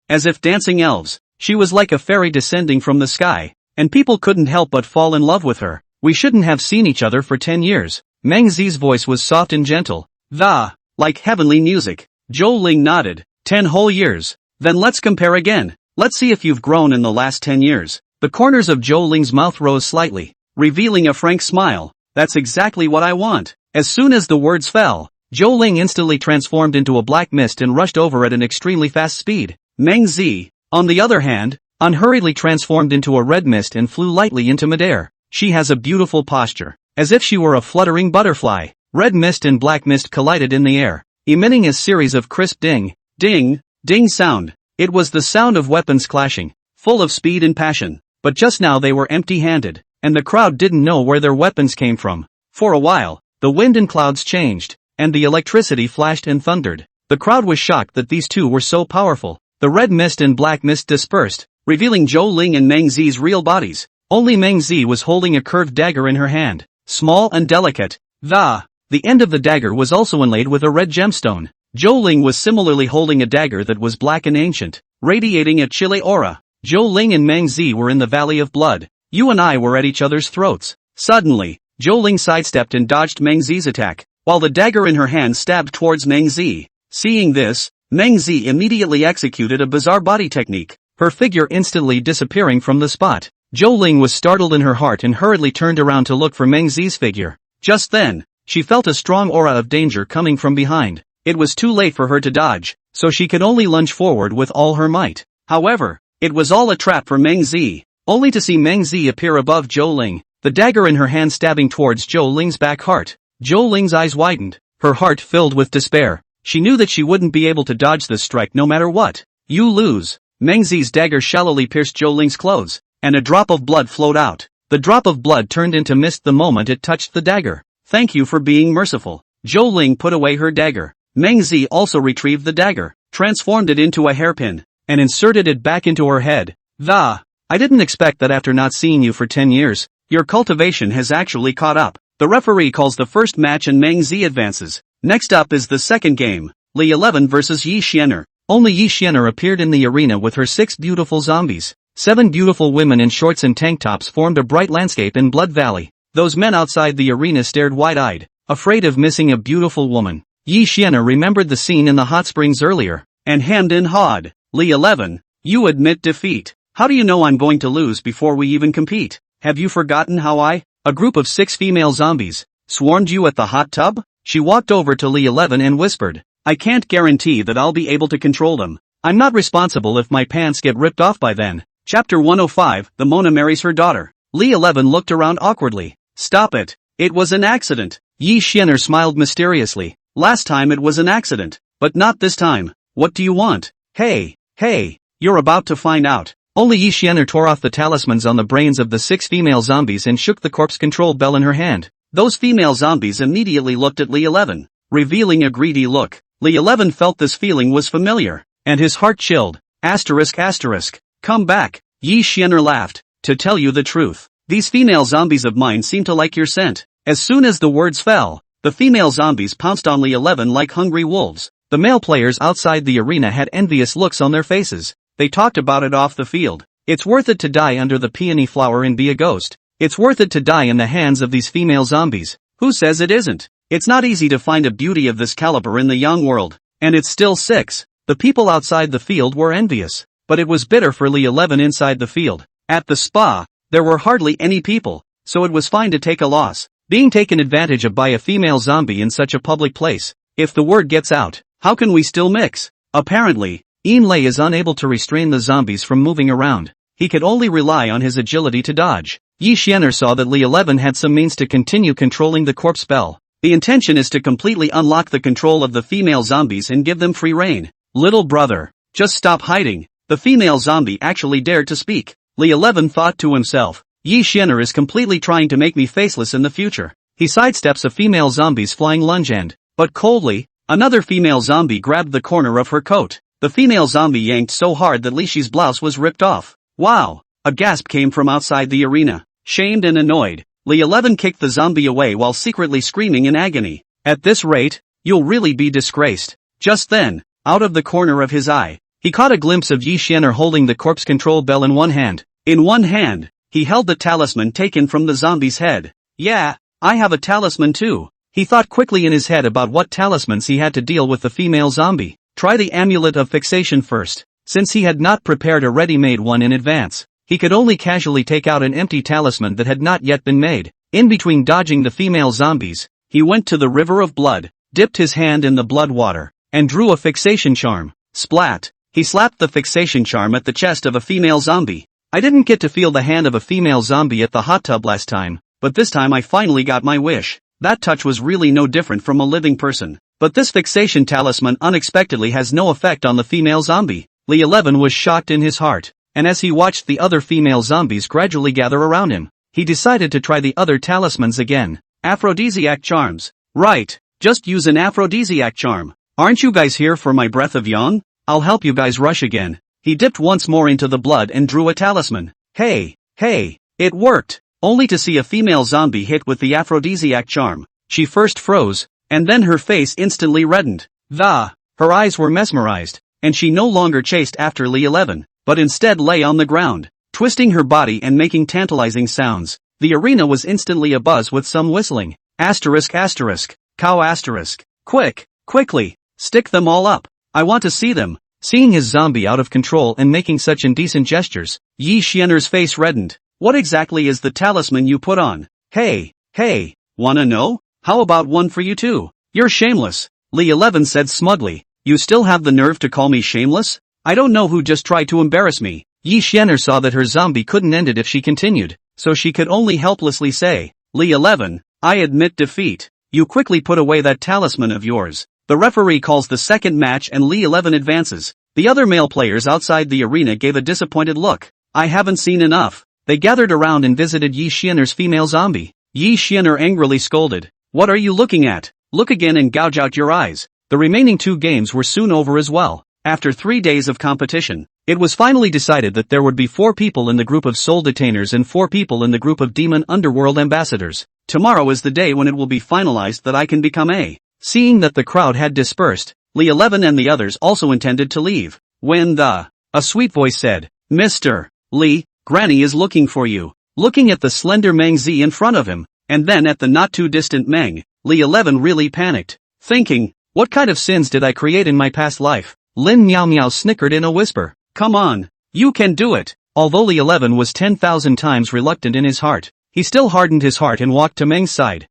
As if dancing elves, she was like a fairy descending from the sky, and people couldn't help but fall in love with her. We shouldn't have seen each other for 10 years. Meng Zi's voice was soft and gentle. Like heavenly music. Zhou Ling nodded. 10 whole years. Then let's compare again. Let's see if you've grown in the last 10 years. The corners of Zhou Ling's mouth rose slightly, revealing a frank smile. That's exactly what I want. As soon as the words fell, Zhou Ling instantly transformed into a black mist and rushed over at an extremely fast speed. Meng Zi, on the other hand, unhurriedly transformed into a red mist and flew lightly into midair. She has a beautiful posture, as if she were a fluttering butterfly. Red mist and black mist collided in the air, emitting a series of crisp ding, ding, ding sound. It was the sound of weapons clashing, full of speed and passion. But just now they were empty-handed, and the crowd didn't know where their weapons came from. For a while, the wind and clouds changed, and the electricity flashed and thundered. The crowd was shocked that these two were so powerful. The red mist and black mist dispersed, revealing Zhou Ling and Meng Zi's real bodies. Only Meng Zi was holding a curved dagger in her hand, small and delicate. The end of the dagger was also inlaid with a red gemstone. Zhou Ling was similarly holding a dagger that was black and ancient, radiating a chilly aura. Zhou Ling and Meng Zi were in the Valley of Blood. You and I were at each other's throats. Suddenly, Zhou Ling sidestepped and dodged Meng Zi's attack, while the dagger in her hand stabbed towards Meng Zi. Seeing this, Meng Zi immediately executed a bizarre body technique. her figure instantly disappearing from the spot. Zhou Ling was startled in her heart and hurriedly turned around to look for Meng Zi's figure. Just then, she felt a strong aura of danger coming from behind. It was too late for her to dodge, so she could only lunge forward with all her might. However, it was all a trap for Meng Zi, only to see Meng Zi appear above Zhou Ling, the dagger in her hand stabbing towards Zhou Ling's back heart. Zhou Ling's eyes widened, her heart filled with despair. She knew that she wouldn't be able to dodge this strike no matter what. You lose. Meng Zi's dagger shallowly pierced Zhou Ling's clothes, and a drop of blood flowed out. The drop of blood turned into mist the moment it touched the dagger. Thank you for being merciful. Zhou Ling put away her dagger. Meng Zi also retrieved the dagger, transformed it into a hairpin, and inserted it back into her head. I didn't expect that after not seeing you for 10 years, your cultivation has actually caught up. The referee calls the first match and Meng Zi advances. Next up is the second game, Li 11 vs Yi Xianer. Only Yi Xianer appeared in the arena with her 6 beautiful zombies. 7 beautiful women in shorts and tank tops formed a bright landscape in Blood Valley. Those men outside the arena stared wide-eyed, afraid of missing a beautiful woman. Yi Xianer remembered the scene in the hot springs earlier, and hemmed and hawed. Li 11, you admit defeat. How do you know I'm going to lose before we even compete? Have you forgotten how a group of 6 female zombies, swarmed you at the hot tub? She walked over to Li 11 and whispered, I can't guarantee that I'll be able to control them. I'm not responsible if my pants get ripped off by then. Chapter 105, The Mona marries her daughter. Li 11 looked around awkwardly. Stop it. It was an accident. Yi Xianer smiled mysteriously. Last time it was an accident, but not this time. What do you want? Hey, you're about to find out. Only Yi Xianer tore off the talismans on the brains of the 6 female zombies and shook the corpse control bell in her hand. Those female zombies immediately looked at Li 11, revealing a greedy look. Li 11 felt this feeling was familiar, and his heart chilled. ***. Come back. Yi Xianer laughed. To tell you the truth, these female zombies of mine seem to like your scent. As soon as the words fell, the female zombies pounced on Li 11 like hungry wolves. The male players outside the arena had envious looks on their faces. They talked about it off the field. It's worth it to die under the peony flower and be a ghost. It's worth it to die in the hands of these female zombies. Who says it isn't? It's not easy to find a beauty of this caliber in the young world, and it's still 6. The people outside the field were envious, but it was bitter for Li 11 inside the field. At the spa, there were hardly any people, so it was fine to take a loss. Being taken advantage of by a female zombie in such a public place. If the word gets out, how can we still mix? Apparently, Yin Lei is unable to restrain the zombies from moving around. He could only rely on his agility to dodge. Yi Xianer saw that Li 11 had some means to continue controlling the corpse spell. The intention is to completely unlock the control of the female zombies and give them free reign. Little brother, just stop hiding. The female zombie actually dared to speak. Li 11 thought to himself, Yi Xianer is completely trying to make me faceless in the future. He sidesteps a female zombie's flying lunge and, but coldly, another female zombie grabbed the corner of her coat. The female zombie yanked so hard that Li Shi's blouse was ripped off. Wow! A gasp came from outside the arena. Shamed and annoyed, Li 11 kicked the zombie away while secretly screaming in agony. At this rate, you'll really be disgraced. Just then, out of the corner of his eye, he caught a glimpse of Yi Xianer holding the corpse control bell in one hand. In one hand, he held the talisman taken from the zombie's head. Yeah, I have a talisman too. He thought quickly in his head about what talismans he had to deal with the female zombie. Try the amulet of fixation first. Since he had not prepared a ready-made one in advance, he could only casually take out an empty talisman that had not yet been made. In between dodging the female zombies, he went to the river of blood, dipped his hand in the blood water, and drew a fixation charm. Splat! He slapped the fixation charm at the chest of a female zombie. I didn't get to feel the hand of a female zombie at the hot tub last time, but this time I finally got my wish. That touch was really no different from a living person. But this fixation talisman unexpectedly has no effect on the female zombie. Li 11 was shocked in his heart, and as he watched the other female zombies gradually gather around him, he decided to try the other talismans again. Aphrodisiac charms. Right, just use an aphrodisiac charm. Aren't you guys here for my breath of yang? I'll help you guys rush again. He dipped once more into the blood and drew a talisman. Hey, it worked! Only to see a female zombie hit with the aphrodisiac charm. She first froze, and then her face instantly reddened. Her eyes were mesmerized, and she no longer chased after Li 11, but instead lay on the ground, twisting her body and making tantalizing sounds. The arena was instantly abuzz with some whistling. Cow ***. Quickly, stick them all up. I want to see them. Seeing his zombie out of control and making such indecent gestures, Yi Xian'er's face reddened. What exactly is the talisman you put on? Hey, wanna know? How about one for you too? You're shameless, Li 11 said smugly. You still have the nerve to call me shameless? I don't know who just tried to embarrass me. Yi Xian'er saw that her zombie couldn't end it if she continued, so she could only helplessly say, Li 11, I admit defeat. You quickly put away that talisman of yours. The referee calls the second match and Li 11 advances. The other male players outside the arena gave a disappointed look. I haven't seen enough. They gathered around and visited Yi Xian'er's female zombie. Yi Xian'er angrily scolded. What are you looking at? Look again and gouge out your eyes. The remaining 2 games were soon over as well. After 3 days of competition, it was finally decided that there would be 4 people in the group of soul detainers and 4 people in the group of demon underworld ambassadors. Tomorrow is the day when it will be finalized that I can become a. Seeing that the crowd had dispersed, Li 11 and the others also intended to leave. When a sweet voice said, Mr. Li, Granny is looking for you. Looking at the slender Meng Zi in front of him, and then at the not-too-distant Meng, Li 11 really panicked, thinking, what kind of sins did I create in my past life? Lin Miao Miao snickered in a whisper. Come on, you can do it. Although Li 11 was 10,000 times reluctant in his heart, he still hardened his heart and walked to Meng's side.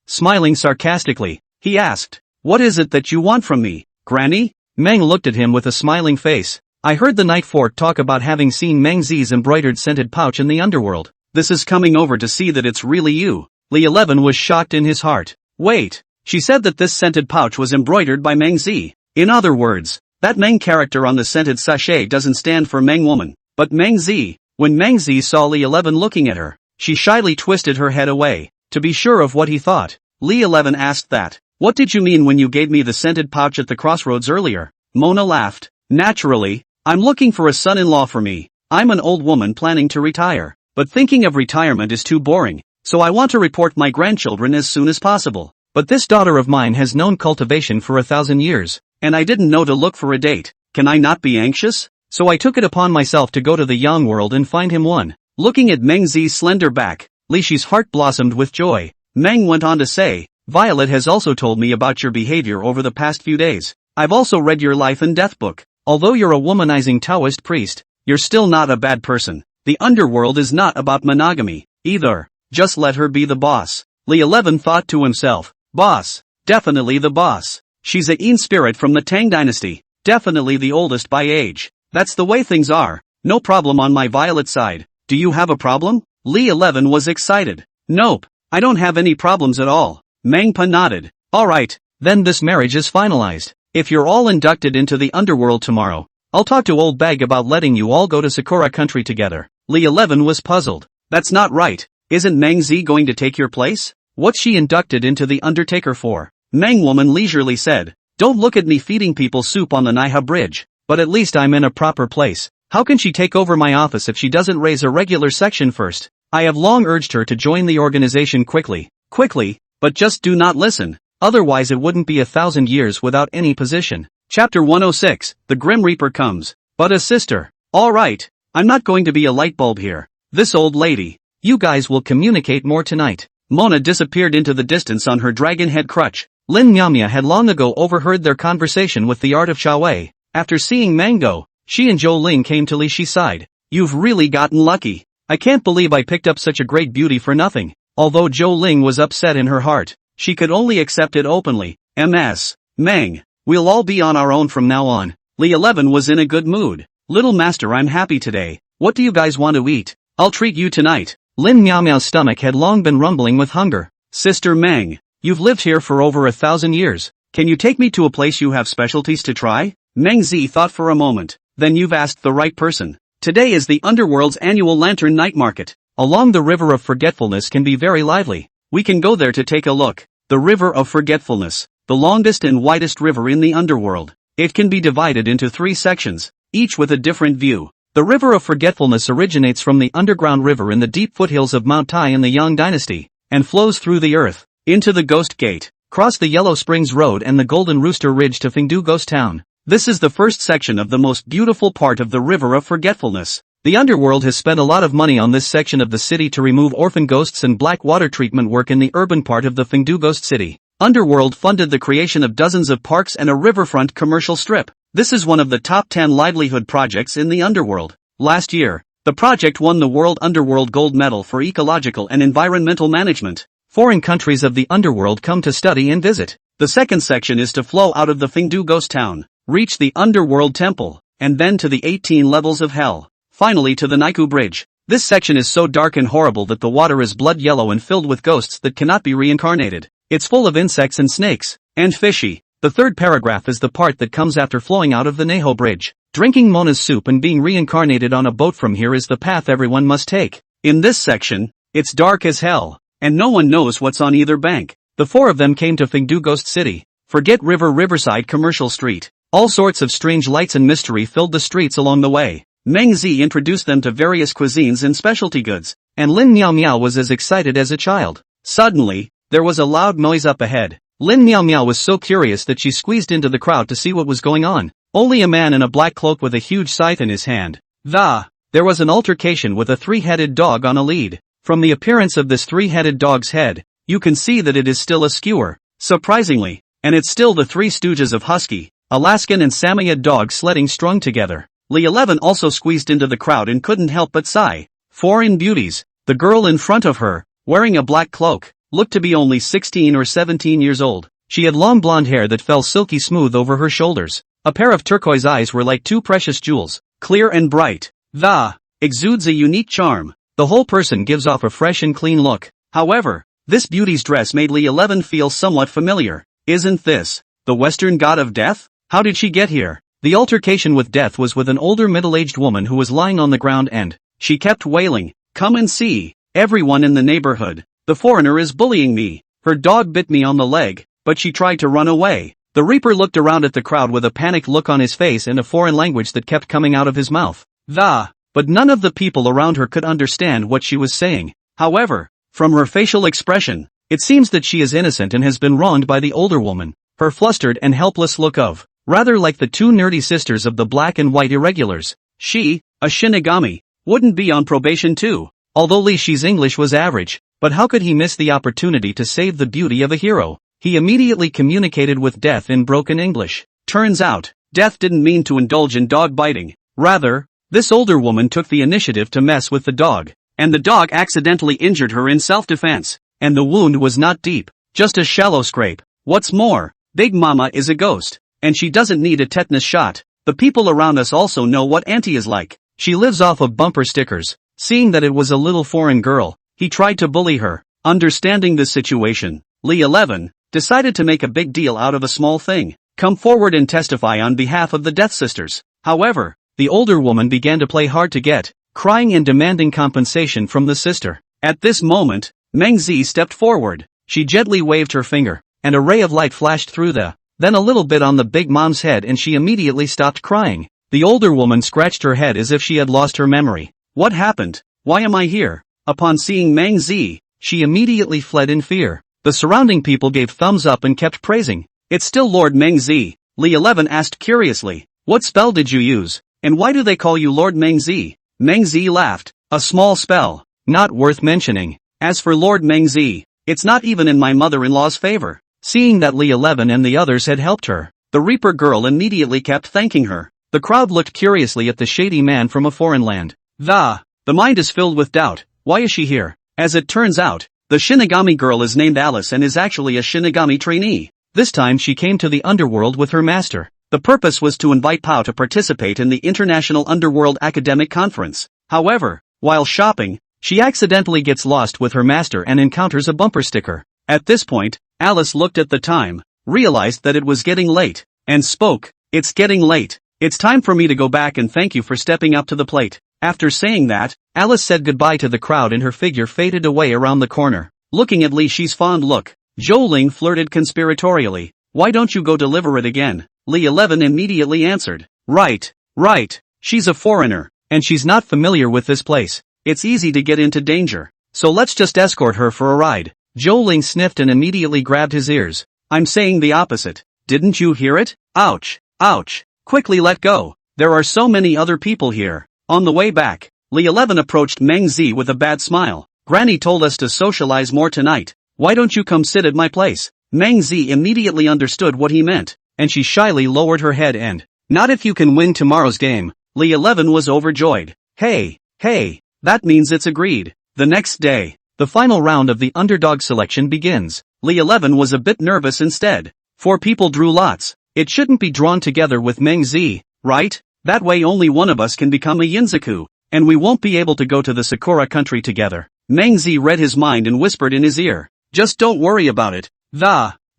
Smiling sarcastically, he asked, what is it that you want from me, Granny? Meng looked at him with a smiling face. I heard the Night Fork talk about having seen Meng Zi's embroidered scented pouch in the underworld. This is coming over to see that it's really you. Li 11 was shocked in his heart. Wait, she said that this scented pouch was embroidered by Meng Zi. In other words, that Meng character on the scented sachet doesn't stand for Meng woman, but Meng Zi. When Meng Zi saw Li 11 looking at her, she shyly twisted her head away, to be sure of what he thought. Li 11 asked that. What did you mean when you gave me the scented pouch at the crossroads earlier? Mona laughed. Naturally, I'm looking for a son-in-law for me. I'm an old woman planning to retire, but thinking of retirement is too boring, so I want to report my grandchildren as soon as possible. But this daughter of mine has known cultivation for 1,000 years, and I didn't know to look for a date. Can I not be anxious? So I took it upon myself to go to the Yang world and find him one. Looking at Meng Zi's slender back, Li Shi's heart blossomed with joy. Meng went on to say, Violet has also told me about your behavior over the past few days. I've also read your life and death book. Although you're a womanizing Taoist priest, you're still not a bad person. The underworld is not about monogamy, either. Just let her be the boss. Li 11 thought to himself. Boss. Definitely the boss. She's a Yin spirit from the Tang dynasty. Definitely the oldest by age. That's the way things are. No problem on my Violet side. Do you have a problem? Li 11 was excited. Nope. I don't have any problems at all. Meng Pa nodded. Alright, then this marriage is finalized. If you're all inducted into the underworld tomorrow, I'll talk to Old Bag about letting you all go to Sakura country together. Li 11 was puzzled. That's not right. Isn't Meng Zi going to take your place? What's she inducted into the Undertaker for? Meng woman leisurely said. Don't look at me feeding people soup on the Naiha bridge, but at least I'm in a proper place. How can she take over my office if she doesn't raise a regular section first? I have long urged her to join the organization quickly, but just do not listen, otherwise it wouldn't be 1,000 years without any position. Chapter 106, The Grim Reaper Comes. But a sister. Alright, I'm not going to be a light bulb here. This old lady. You guys will communicate more tonight. Mona disappeared into the distance on her dragon head crutch. Lin Miamia had long ago overheard their conversation with the art of Shaowei. After seeing Mango, she and Zhou Ling came to Li Shi's side. You've really gotten lucky. I can't believe I picked up such a great beauty for nothing. Although Zhou Ling was upset in her heart, she could only accept it openly. Ms. Meng, we'll all be on our own from now on. Li 11 was in a good mood. Little master, I'm happy today. What do you guys want to eat? I'll treat you tonight. Lin Miao Miao's stomach had long been rumbling with hunger. Sister Meng, you've lived here for over 1,000 years. Can you take me to a place you have specialties to try? Meng Zi thought for a moment. Then you've asked the right person. Today is the Underworld's annual Lantern Night Market. Along the River of Forgetfulness can be very lively. We can go there to take a look. The River of Forgetfulness, the longest and widest river in the Underworld. It can be divided into 3 sections, each with a different view. The River of Forgetfulness originates from the underground river in the deep foothills of Mount Tai in the Yang Dynasty, and flows through the earth, into the Ghost Gate, cross the Yellow Springs Road and the Golden Rooster Ridge to Fengdu Ghost Town. This is the first section of the most beautiful part of the River of Forgetfulness. The Underworld has spent a lot of money on this section of the city to remove orphan ghosts and black water treatment work in the urban part of the Fengdu Ghost City. Underworld funded the creation of dozens of parks and a riverfront commercial strip. This is one of the top 10 livelihood projects in the underworld. Last year, the project won the World Underworld Gold Medal for Ecological and Environmental Management. Foreign countries of the underworld come to study and visit. The second section is to flow out of the Fengdu ghost town, reach the underworld temple, and then to the 18 levels of hell. Finally to the Naiku Bridge. This section is so dark and horrible that the water is blood yellow and filled with ghosts that cannot be reincarnated. It's full of insects and snakes, and fishy. The third paragraph is the part that comes after flowing out of the Neho Bridge. Drinking Mona's soup and being reincarnated on a boat from here is the path everyone must take. In this section, it's dark as hell, and no one knows what's on either bank. The four of them came to Fengdu Ghost City. Forget Riverside Commercial Street. All sorts of strange lights and mystery filled the streets along the way. Meng Zi introduced them to various cuisines and specialty goods, and Lin Miao Miao was as excited as a child. Suddenly, there was a loud noise up ahead. Lin Miao Miao was so curious that she squeezed into the crowd to see what was going on. Only a man in a black cloak with a huge scythe in his hand. There was an altercation with a three-headed dog on a lead. From the appearance of this three-headed dog's head, you can see that it is still a skewer. Surprisingly, and it's still the Three Stooges of Husky, Alaskan and Samoyed dogs sledding strung together. Li 11 also squeezed into the crowd and couldn't help but sigh. Foreign beauties. The girl in front of her, wearing a black cloak, looked to be only 16 or 17 years old. She had long blonde hair that fell silky smooth over her shoulders. A pair of turquoise eyes were like two precious jewels, clear and bright. Exudes a unique charm. The whole person gives off a fresh and clean look. However, this beauty's dress made Li 11 feel somewhat familiar. Isn't this the Western god of death? How did she get here? The altercation with death was with an older middle-aged woman who was lying on the ground and she kept wailing, "Come and see, everyone in the neighborhood. The foreigner is bullying me. Her dog bit me on the leg, but she tried to run away." The Reaper looked around at the crowd with a panicked look on his face and a foreign language that kept coming out of his mouth. But none of the people around her could understand what she was saying. However, from her facial expression, it seems that she is innocent and has been wronged by the older woman. Her flustered and helpless look of rather like the two nerdy sisters of the black and white irregulars. She, a Shinigami, wouldn't be on probation too. Although Li Shi's English was average, but how could he miss the opportunity to save the beauty of a hero? He immediately communicated with Death in broken English. Turns out, Death didn't mean to indulge in dog biting. Rather, this older woman took the initiative to mess with the dog, and the dog accidentally injured her in self-defense. And the wound was not deep, just a shallow scrape. What's more, Big Mama is a ghost, and she doesn't need a tetanus shot. The people around us also know what Auntie is like. She lives off of bumper stickers. Seeing that it was a little foreign girl, he tried to bully her. Understanding this situation, Li 11 decided to make a big deal out of a small thing. Come forward and testify on behalf of the Death Sisters. However, the older woman began to play hard to get, crying and demanding compensation from the sister. At this moment, Meng Zi stepped forward. She gently waved her finger, and a ray of light flashed through then a little bit on the big mom's head and she immediately stopped crying. The older woman scratched her head as if she had lost her memory. What happened? Why am I here? Upon seeing Meng Zi, she immediately fled in fear. The surrounding people gave thumbs up and kept praising. It's still Lord Meng Zi, Li 11 asked curiously. What spell did you use? And why do they call you Lord Meng Zi? Meng Zi laughed. A small spell. Not worth mentioning. As for Lord Meng Zi, it's not even in my mother-in-law's favor. Seeing that Li 11 and the others had helped her, the Reaper girl immediately kept thanking her. The crowd looked curiously at the shady man from a foreign land. The mind is filled with doubt. Why is she here? As it turns out, the Shinigami girl is named Alice and is actually a Shinigami trainee. This time she came to the underworld with her master. The purpose was to invite Pao to participate in the International Underworld Academic Conference. However, while shopping, she accidentally gets lost with her master and encounters a bumper sticker. At this point, Alice looked at the time, realized that it was getting late, and spoke. It's getting late. It's time for me to go back and thank you for stepping up to the plate. After saying that, Alice said goodbye to the crowd and her figure faded away around the corner. Looking at Li Shi's fond look, Zhou Ling flirted conspiratorially. Why don't you go deliver it again? Li 11 immediately answered. Right. She's a foreigner, and she's not familiar with this place. It's easy to get into danger. So let's just escort her for a ride. Zhou Ling sniffed and immediately grabbed his ears. I'm saying the opposite. Didn't you hear it? Ouch. Quickly let go. There are so many other people here. On the way back, Li 11 approached Meng Zi with a bad smile. Granny told us to socialize more tonight. Why don't you come sit at my place? Meng Zi immediately understood what he meant, and she shyly lowered her head and, "Not if you can win tomorrow's game." Li 11 was overjoyed. Hey, that means it's agreed. The next day, the final round of the underdog selection begins. Li 11 was a bit nervous instead. 4 people drew lots. It shouldn't be drawn together with Meng Zi, right? That way only one of us can become a Yinzaku, and we won't be able to go to the Sakura country together. Meng Zi read his mind and whispered in his ear, "Just don't worry about it.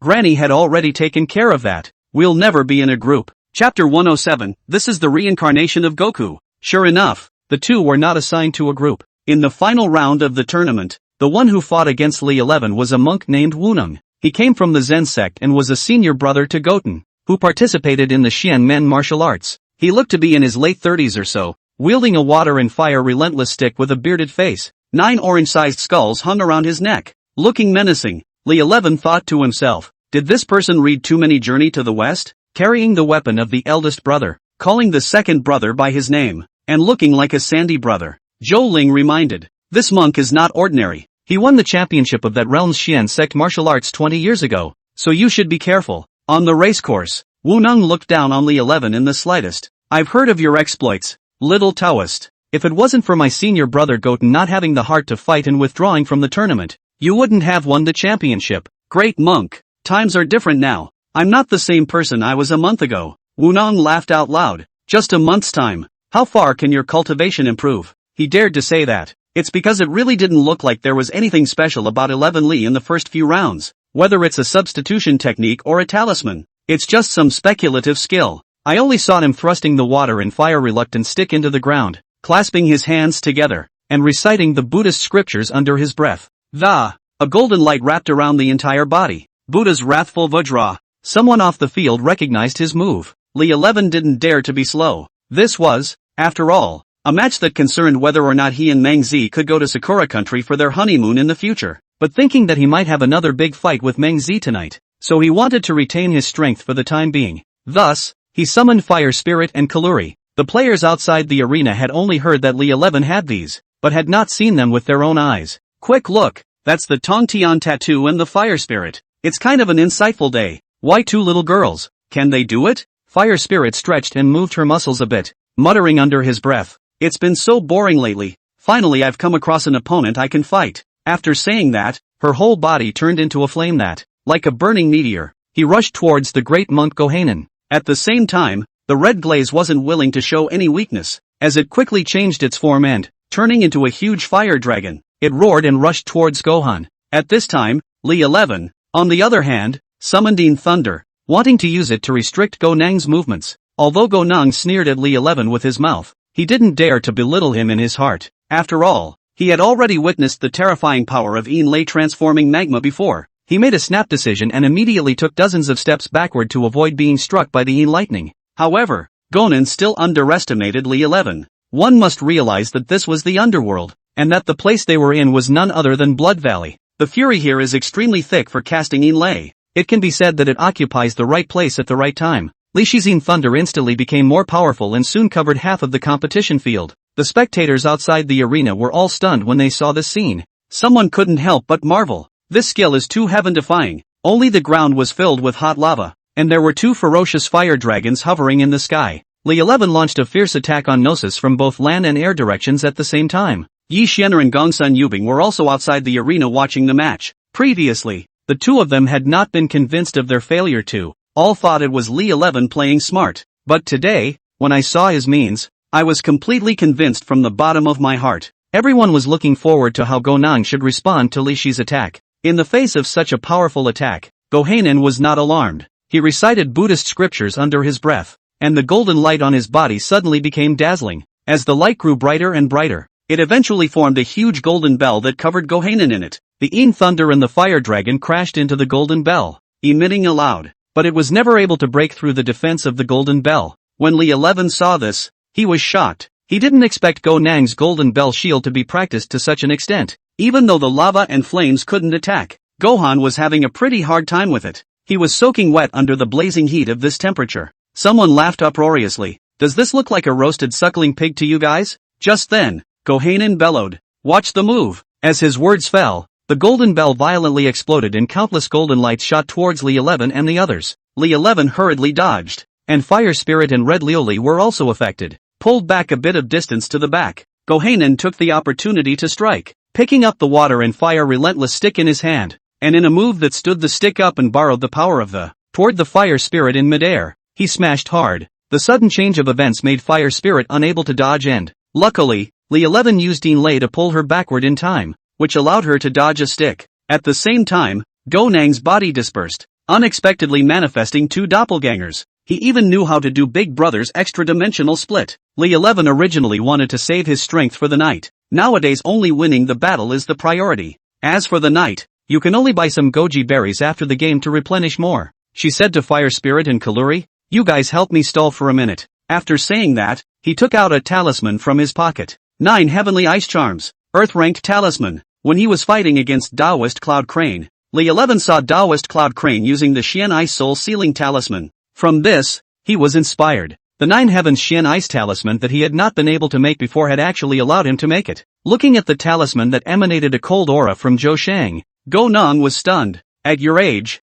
Granny had already taken care of that. We'll never be in a group." Chapter 107, this is the reincarnation of Goku. Sure enough, the two were not assigned to a group. In the final round of the tournament, the one who fought against Li 11 was a monk named Wuneng. He came from the Zen sect and was a senior brother to Goten, who participated in the Xian Men martial arts. He looked to be in his late 30s or so, wielding a water and fire relentless stick with a bearded face. 9 orange-sized skulls hung around his neck. Looking menacing, Li 11 thought to himself, did this person read too many Journey to the West? Carrying the weapon of the eldest brother, calling the second brother by his name, and looking like a sandy brother. Zhou Ling reminded, this monk is not ordinary. He won the championship of that realm's Xian sect martial arts 20 years ago, so you should be careful. On the racecourse, Wuneng looked down on Li 11 in the slightest. I've heard of your exploits, little Taoist. If it wasn't for my senior brother Goten not having the heart to fight and withdrawing from the tournament, you wouldn't have won the championship. Great monk, times are different now. I'm not the same person I was a month ago. Wuneng laughed out loud. Just a month's time. How far can your cultivation improve? He dared to say that. It's because it really didn't look like there was anything special about 11 Li in the first few rounds. Whether it's a substitution technique or a talisman, it's just some speculative skill. I only saw him thrusting the water and fire reluctant stick into the ground, clasping his hands together, and reciting the Buddhist scriptures under his breath. A golden light wrapped around the entire body. Buddha's wrathful Vajra. Someone off the field recognized his move. Li 11 didn't dare to be slow. This was, after all, a match that concerned whether or not he and Meng Zi could go to Sakura country for their honeymoon in the future. But thinking that he might have another big fight with Meng Zi tonight, so he wanted to retain his strength for the time being. Thus, he summoned Fire Spirit and Kaluri. The players outside the arena had only heard that Li 11 had these, but had not seen them with their own eyes. Quick look, that's the Tongtian tattoo and the Fire Spirit. It's kind of an insightful day. Why 2 little girls? Can they do it? Fire Spirit stretched and moved her muscles a bit, muttering under his breath. It's been so boring lately. Finally I've come across an opponent I can fight. After saying that, her whole body turned into a flame that, like a burning meteor, he rushed towards the great monk Gohanen. At the same time, the red glaze wasn't willing to show any weakness, as it quickly changed its form and, turning into a huge fire dragon, it roared and rushed towards Gohan. At this time, Li 11, on the other hand, summoned Yin Thunder, wanting to use it to restrict Go Nang's movements. Although Go Nang sneered at Li 11 with his mouth, he didn't dare to belittle him in his heart. After all, he had already witnessed the terrifying power of Yin Lei transforming magma before. He made a snap decision and immediately took dozens of steps backward to avoid being struck by the Yin lightning. However, Gonan still underestimated Li 11. One must realize that this was the underworld, and that the place they were in was none other than Blood Valley. The fury here is extremely thick for casting Yin Lei. It can be said that it occupies the right place at the right time. Li Shi's Yin Thunder instantly became more powerful and soon covered half of the competition field. The spectators outside the arena were all stunned when they saw this scene. Someone couldn't help but marvel. This skill is too heaven-defying. Only the ground was filled with hot lava, and there were 2 ferocious fire dragons hovering in the sky. Li 11 launched a fierce attack on Gnosis from both land and air directions at the same time. Yi Xian'er and Gongsun Yubing were also outside the arena watching the match. Previously, the 2 of them had not been convinced of their failure to. All thought it was Li 11 playing smart. But today, when I saw his means, I was completely convinced from the bottom of my heart. Everyone was looking forward to how Go Nang should respond to Li Shi's attack. In the face of such a powerful attack, Gohanen was not alarmed. He recited Buddhist scriptures under his breath, and the golden light on his body suddenly became dazzling. As the light grew brighter and brighter, it eventually formed a huge golden bell that covered Gohanen in it. The Yin Thunder and the Fire Dragon crashed into the golden bell, emitting a loud, but it was never able to break through the defense of the golden bell. When Li 11 saw this, he was shocked. He didn't expect Go Nang's golden bell shield to be practiced to such an extent. Even though the lava and flames couldn't attack, Gohan was having a pretty hard time with it. He was soaking wet under the blazing heat of this temperature. Someone laughed uproariously. Does this look like a roasted suckling pig to you guys? Just then, Gohanen bellowed, "Watch the move!" As his words fell, The golden bell violently exploded and countless golden lights shot towards Li 11 and the others. Li 11 hurriedly dodged, and Fire Spirit and Red Lioli were also affected. Pulled back a bit of distance to the back, Gohanan took the opportunity to strike, picking up the water and fire relentless stick in his hand, and in a move that stood the stick up and borrowed the power of toward the Fire Spirit in midair, he smashed hard. The sudden change of events made Fire Spirit unable to dodge and, luckily, Li 11 used Yin Lei to pull her backward in time, which allowed her to dodge a stick. At the same time, Gonang's body dispersed, unexpectedly manifesting two doppelgangers. He even knew how to do Big Brother's extra-dimensional split. Li 11 originally wanted to save his strength for the night. Nowadays only winning the battle is the priority. As for the night, you can only buy some goji berries after the game to replenish more, she said to Fire Spirit and Kaluri. You guys help me stall for a minute. After saying that, he took out a talisman from his pocket. 9 Heavenly Ice Charms, Earth-ranked talisman. When he was fighting against Taoist Cloud Crane, Li 11 saw Taoist Cloud Crane using the Xian Ice Soul Sealing Talisman. From this, he was inspired. The 9 Heavens Xian Ice Talisman that he had not been able to make before had actually allowed him to make it. Looking at the talisman that emanated a cold aura from Zhou Shang, Gonang was stunned. At your age,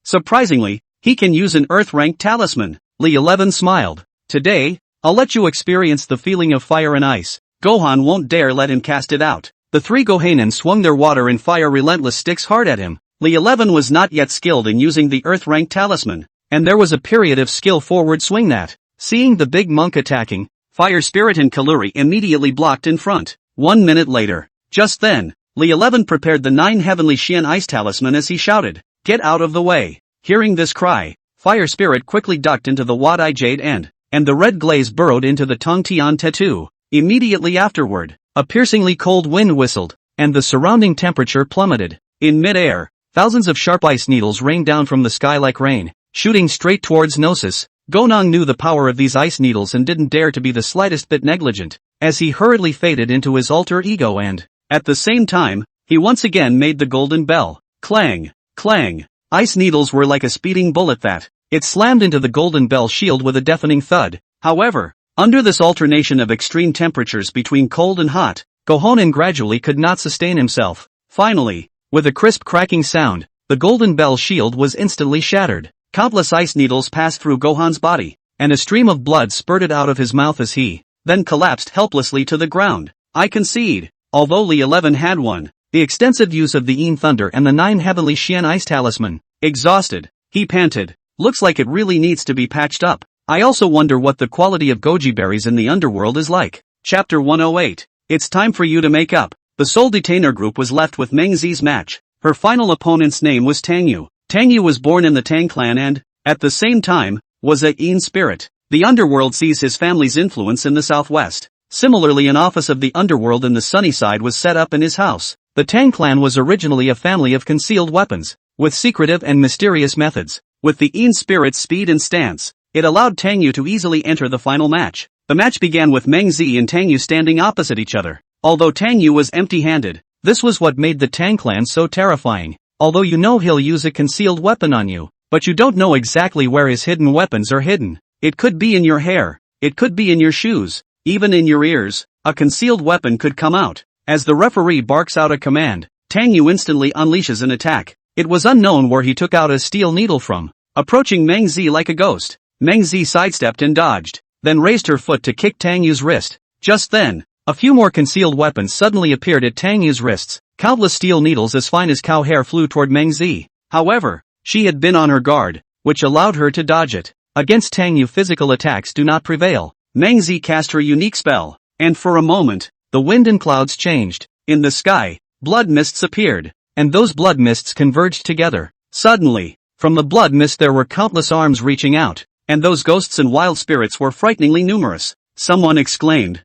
surprisingly, he can use an Earth-ranked talisman. Li 11 smiled. Today, I'll let you experience the feeling of fire and ice. Gohan won't dare let him cast it out. The 3 Gohanan swung their water and fire relentless sticks hard at him. Li 11 was not yet skilled in using the Earth-ranked talisman, and there was a period of skill forward swing that, seeing the big monk attacking, Fire Spirit and Kaluri immediately blocked in front. 1 minute later, just then, Li 11 prepared the 9 Heavenly Xian Ice Talisman as he shouted, "Get out of the way!" Hearing this cry, Fire Spirit quickly ducked into the Wadai Jade and the red glaze burrowed into the Tong Tian Tattoo. Immediately afterward, a piercingly cold wind whistled, and the surrounding temperature plummeted. In mid-air, thousands of sharp ice needles rained down from the sky like rain, shooting straight towards Gnosis. Gonang knew the power of these ice needles and didn't dare to be the slightest bit negligent, as he hurriedly faded into his alter ego and, at the same time, he once again made the golden bell. Clang, clang. Ice needles were like a speeding bullet that, it slammed into the golden bell shield with a deafening thud. However, under this alternation of extreme temperatures between cold and hot, Gohanan gradually could not sustain himself. Finally, with a crisp cracking sound, the golden bell shield was instantly shattered. Countless ice needles passed through Gohan's body, and a stream of blood spurted out of his mouth as he, then collapsed helplessly to the ground. I concede, although Li 11 had won, the extensive use of the Yin Thunder and the 9 Heavenly Xian Ice Talisman. Exhausted, he panted. Looks like it really needs to be patched up. I also wonder what the quality of goji berries in the underworld is like. Chapter 108. It's time for you to make up. The Soul Detainer group was left with Meng Zi's match. Her final opponent's name was Tang Yu. Tang Yu was born in the Tang clan and, at the same time, was a Yin spirit. The underworld sees his family's influence in the southwest. Similarly, an office of the underworld in the sunny side was set up in his house. The Tang clan was originally a family of concealed weapons, with secretive and mysterious methods. With the Yin spirit's speed and stance, it allowed Tang Yu to easily enter the final match. The match began with Meng Zi and Tang Yu standing opposite each other. Although Tang Yu was empty-handed, this was what made the Tang clan so terrifying. Although you know he'll use a concealed weapon on you, but you don't know exactly where his hidden weapons are hidden. It could be in your hair, it could be in your shoes, even in your ears. A concealed weapon could come out. As the referee barks out a command, Tang Yu instantly unleashes an attack. It was unknown where he took out a steel needle from. Approaching Meng Zi like a ghost, Meng Zi sidestepped and dodged, then raised her foot to kick Tang Yu's wrist. Just then, a few more concealed weapons suddenly appeared at Tang Yu's wrists. Countless steel needles as fine as cow hair flew toward Meng Zi. However, she had been on her guard, which allowed her to dodge it. Against Tang Yu, physical attacks do not prevail. Meng Zi cast her unique spell, and for a moment, the wind and clouds changed. In the sky, blood mists appeared, and those blood mists converged together. Suddenly, from the blood mist there were countless arms reaching out, and those ghosts and wild spirits were frighteningly numerous. Someone exclaimed,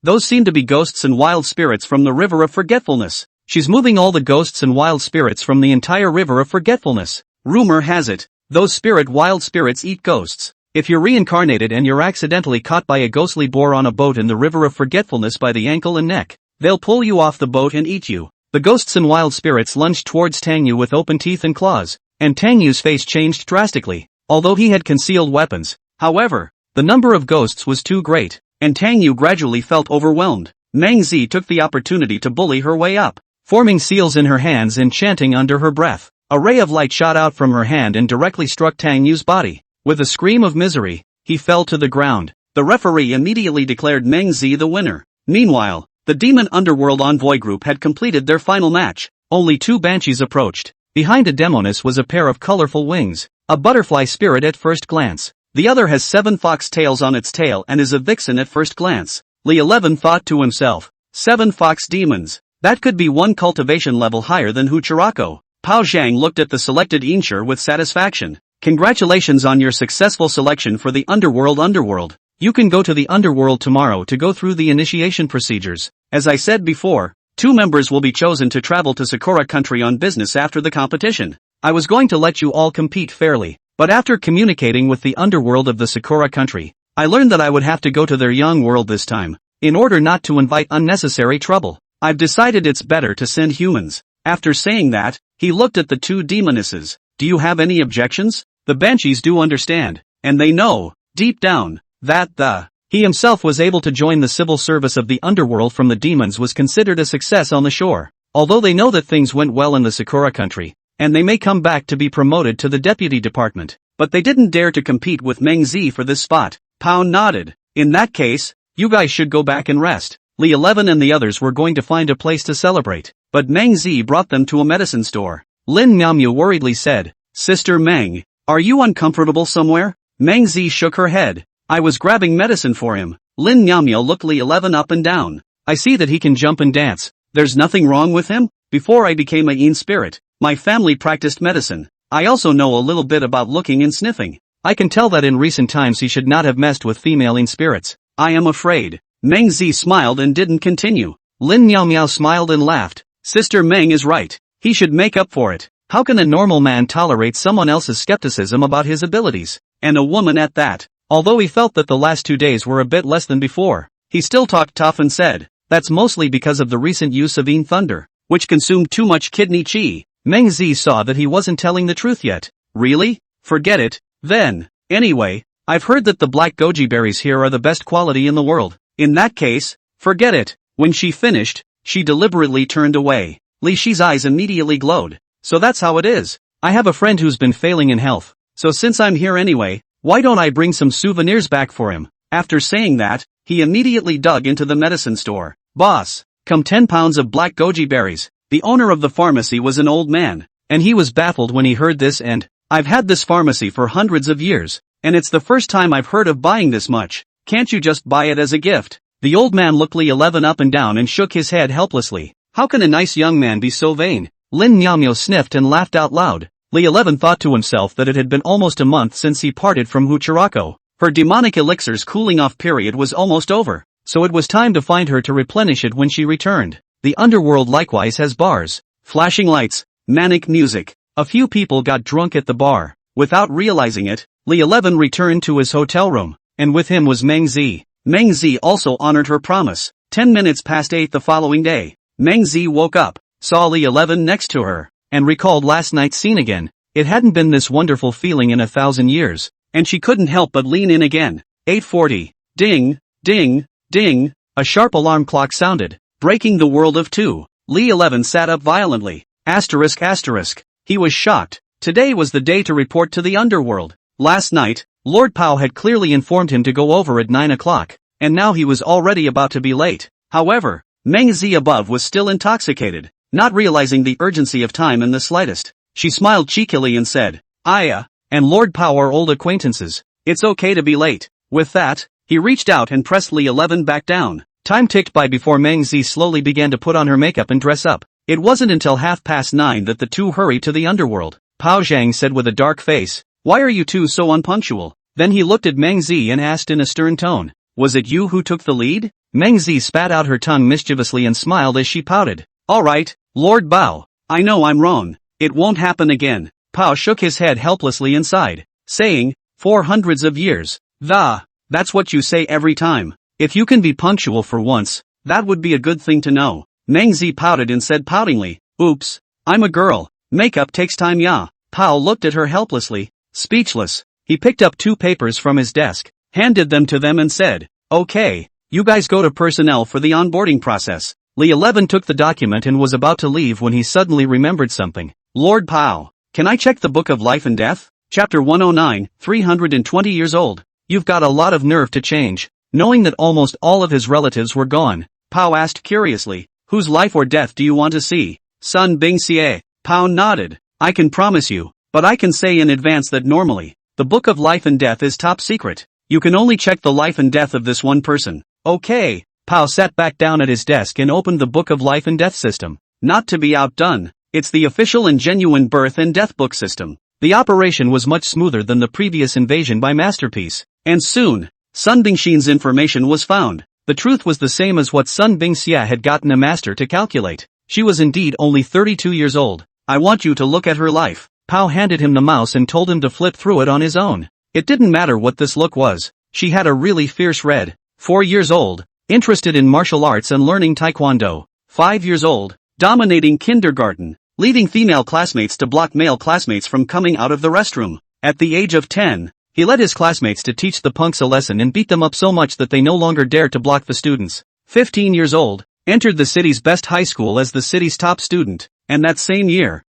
those seem to be ghosts and wild spirits from the River of Forgetfulness. She's moving all the ghosts and wild spirits from the entire River of Forgetfulness. Rumor has it, those wild spirits eat ghosts. If you're reincarnated and you're accidentally caught by a ghostly boar on a boat in the River of Forgetfulness by the ankle and neck, they'll pull you off the boat and eat you. The ghosts and wild spirits lunged towards Tang Yu with open teeth and claws, and Tang Yu's face changed drastically. Although he had concealed weapons, however, the number of ghosts was too great, and Tang Yu gradually felt overwhelmed. Meng Zi took the opportunity to bully her way up. forming seals in her hands and chanting under her breath. A ray of light shot out from her hand and directly struck Tang Yu's body. With a scream of misery, he fell to the ground. The referee immediately declared Meng Zi the winner. Meanwhile, the Demon Underworld Envoy group had completed their final match. Only 2 banshees approached. Behind a demoness was a pair of colorful wings, a butterfly spirit at first glance. The other has 7 fox tails on its tail and is a vixen at first glance. Li 11 thought to himself, 7 fox demons. That could be 1 cultivation level higher than Huchurako. Pao Zhang looked at the selected Inshur with satisfaction. Congratulations on your successful selection for the Underworld. You can go to the Underworld tomorrow to go through the initiation procedures. As I said before, 2 members will be chosen to travel to Sakura country on business after the competition. I was going to let you all compete fairly, but after communicating with the Underworld of the Sakura country, I learned that I would have to go to their young world this time, in order not to invite unnecessary trouble. I've decided it's better to send humans. After saying that, he looked at the 2 demonesses. Do you have any objections? The banshees do understand, and they know, deep down, that he himself was able to join the civil service of the underworld from the demons was considered a success on the shore. Although they know that things went well in the Sakura country, and they may come back to be promoted to the deputy department, but they didn't dare to compete with Meng Zi for this spot. Pao nodded. In that case, you guys should go back and rest. Li 11 and the others were going to find a place to celebrate, but Meng Zi brought them to a medicine store. Lin Miaomyu worriedly said, Sister Meng, are you uncomfortable somewhere? Meng Zi shook her head. I was grabbing medicine for him. Lin Miaomyu looked Li 11 up and down. I see that he can jump and dance. There's nothing wrong with him? Before I became a Yin spirit, my family practiced medicine. I also know a little bit about looking and sniffing. I can tell that in recent times he should not have messed with female Yin spirits. I am afraid. Meng Zi smiled and didn't continue. Lin Miaomyu smiled and laughed. Sister Meng is right. He should make up for it. How can a normal man tolerate someone else's skepticism about his abilities? And a woman at that. Although he felt that the last 2 days were a bit less than before, he still talked tough and said, that's mostly because of the recent use of Yin Thunder, which consumed too much kidney chi. Meng Zi saw that he wasn't telling the truth yet. Really? Forget it, then. Anyway, I've heard that the black goji berries here are the best quality in the world. In that case, forget it. When she finished, she deliberately turned away. Li Shi's eyes immediately glowed. So that's how it is. I have a friend who's been failing in health. So since I'm here anyway, why don't I bring some souvenirs back for him? After saying that, he immediately dug into the medicine store. Boss, come 10 pounds of black goji berries. The owner of the pharmacy was an old man, and he was baffled when he heard this and, I've had this pharmacy for hundreds of years, and it's the first time I've heard of buying this much. Can't you just buy it as a gift? The old man looked Li 11 up and down and shook his head helplessly. How can a nice young man be so vain? Lin Miaomyu sniffed and laughed out loud. Li 11 thought to himself that it had been almost a month since he parted from Huchurako. Her demonic elixir's cooling off period was almost over, so it was time to find her to replenish it when she returned. The underworld likewise has bars, flashing lights, manic music. A few people got drunk at the bar. Without realizing it, Li 11 returned to his hotel room, and with him was Meng Zi. Meng Zi also honored her promise. 10 minutes past 8 the following day, Meng Zi woke up, saw Li 11 next to her, and recalled last night's scene again. It hadn't been this wonderful feeling in 1,000 years, and she couldn't help but lean in again. 8:40. Ding, ding, ding, a sharp alarm clock sounded, breaking the world of 2. Li 11 sat up violently. Asterisk asterisk. He was shocked. Today was the day to report to the underworld. Last night, Lord Pao had clearly informed him to go over at 9 o'clock, and now he was already about to be late. However, Meng Zi above was still intoxicated, not realizing the urgency of time in the slightest. She smiled cheekily and said, Aya, and Lord Pao are old acquaintances. It's okay to be late. With that, he reached out and pressed Li 11 back down. Time ticked by before Meng Zi slowly began to put on her makeup and dress up. It wasn't until 9:30 that the two hurried to the underworld. Pao Zhang said with a dark face, Why are you two so unpunctual? Then he looked at Meng Zi and asked in a stern tone, Was it you who took the lead? Meng Zi spat out her tongue mischievously and smiled as she pouted. Alright, Lord Bao. I know I'm wrong. It won't happen again. Pao shook his head helplessly and sighed, saying, 400 of years. That's what you say every time. If you can be punctual for once, that would be a good thing to know. Meng Zi pouted and said poutingly, Oops, I'm a girl. Makeup takes time ya. Pao looked at her helplessly, speechless. He picked up 2 papers from his desk, handed them to them and said, Okay, you guys go to personnel for the onboarding process. Li 11 took the document and was about to leave when he suddenly remembered something. Lord Pao, can I check the Book of Life and Death? Chapter 109, 320 years old. You've got a lot of nerve to change. Knowing that almost all of his relatives were gone, Pao asked curiously, whose life or death do you want to see? Sun Bingxie. Pao nodded. I can promise you, but I can say in advance that normally, the Book of Life and Death is top secret. You can only check the life and death of this one person. Okay. Pao sat back down at his desk and opened the Book of Life and Death system. Not to be outdone, it's the official and genuine birth and death book system. The operation was much smoother than the previous invasion by Masterpiece. And soon, Sun Bingxian's information was found. The truth was the same as what Sun Bingxia had gotten a master to calculate. She was indeed only 32 years old. I want you to look at her life. Pao handed him the mouse and told him to flip through it on his own. It didn't matter what this look was. She had a really fierce red. 4 years old. Interested in martial arts and learning taekwondo. 5 years old. Dominating kindergarten. Leaving female classmates to block male classmates from coming out of the restroom. At the age of 10, he led his classmates to teach the punks a lesson and beat them up so much that they no longer dared to block the students. 15 years old. Entered the city's best high school as the city's top student. And that same year,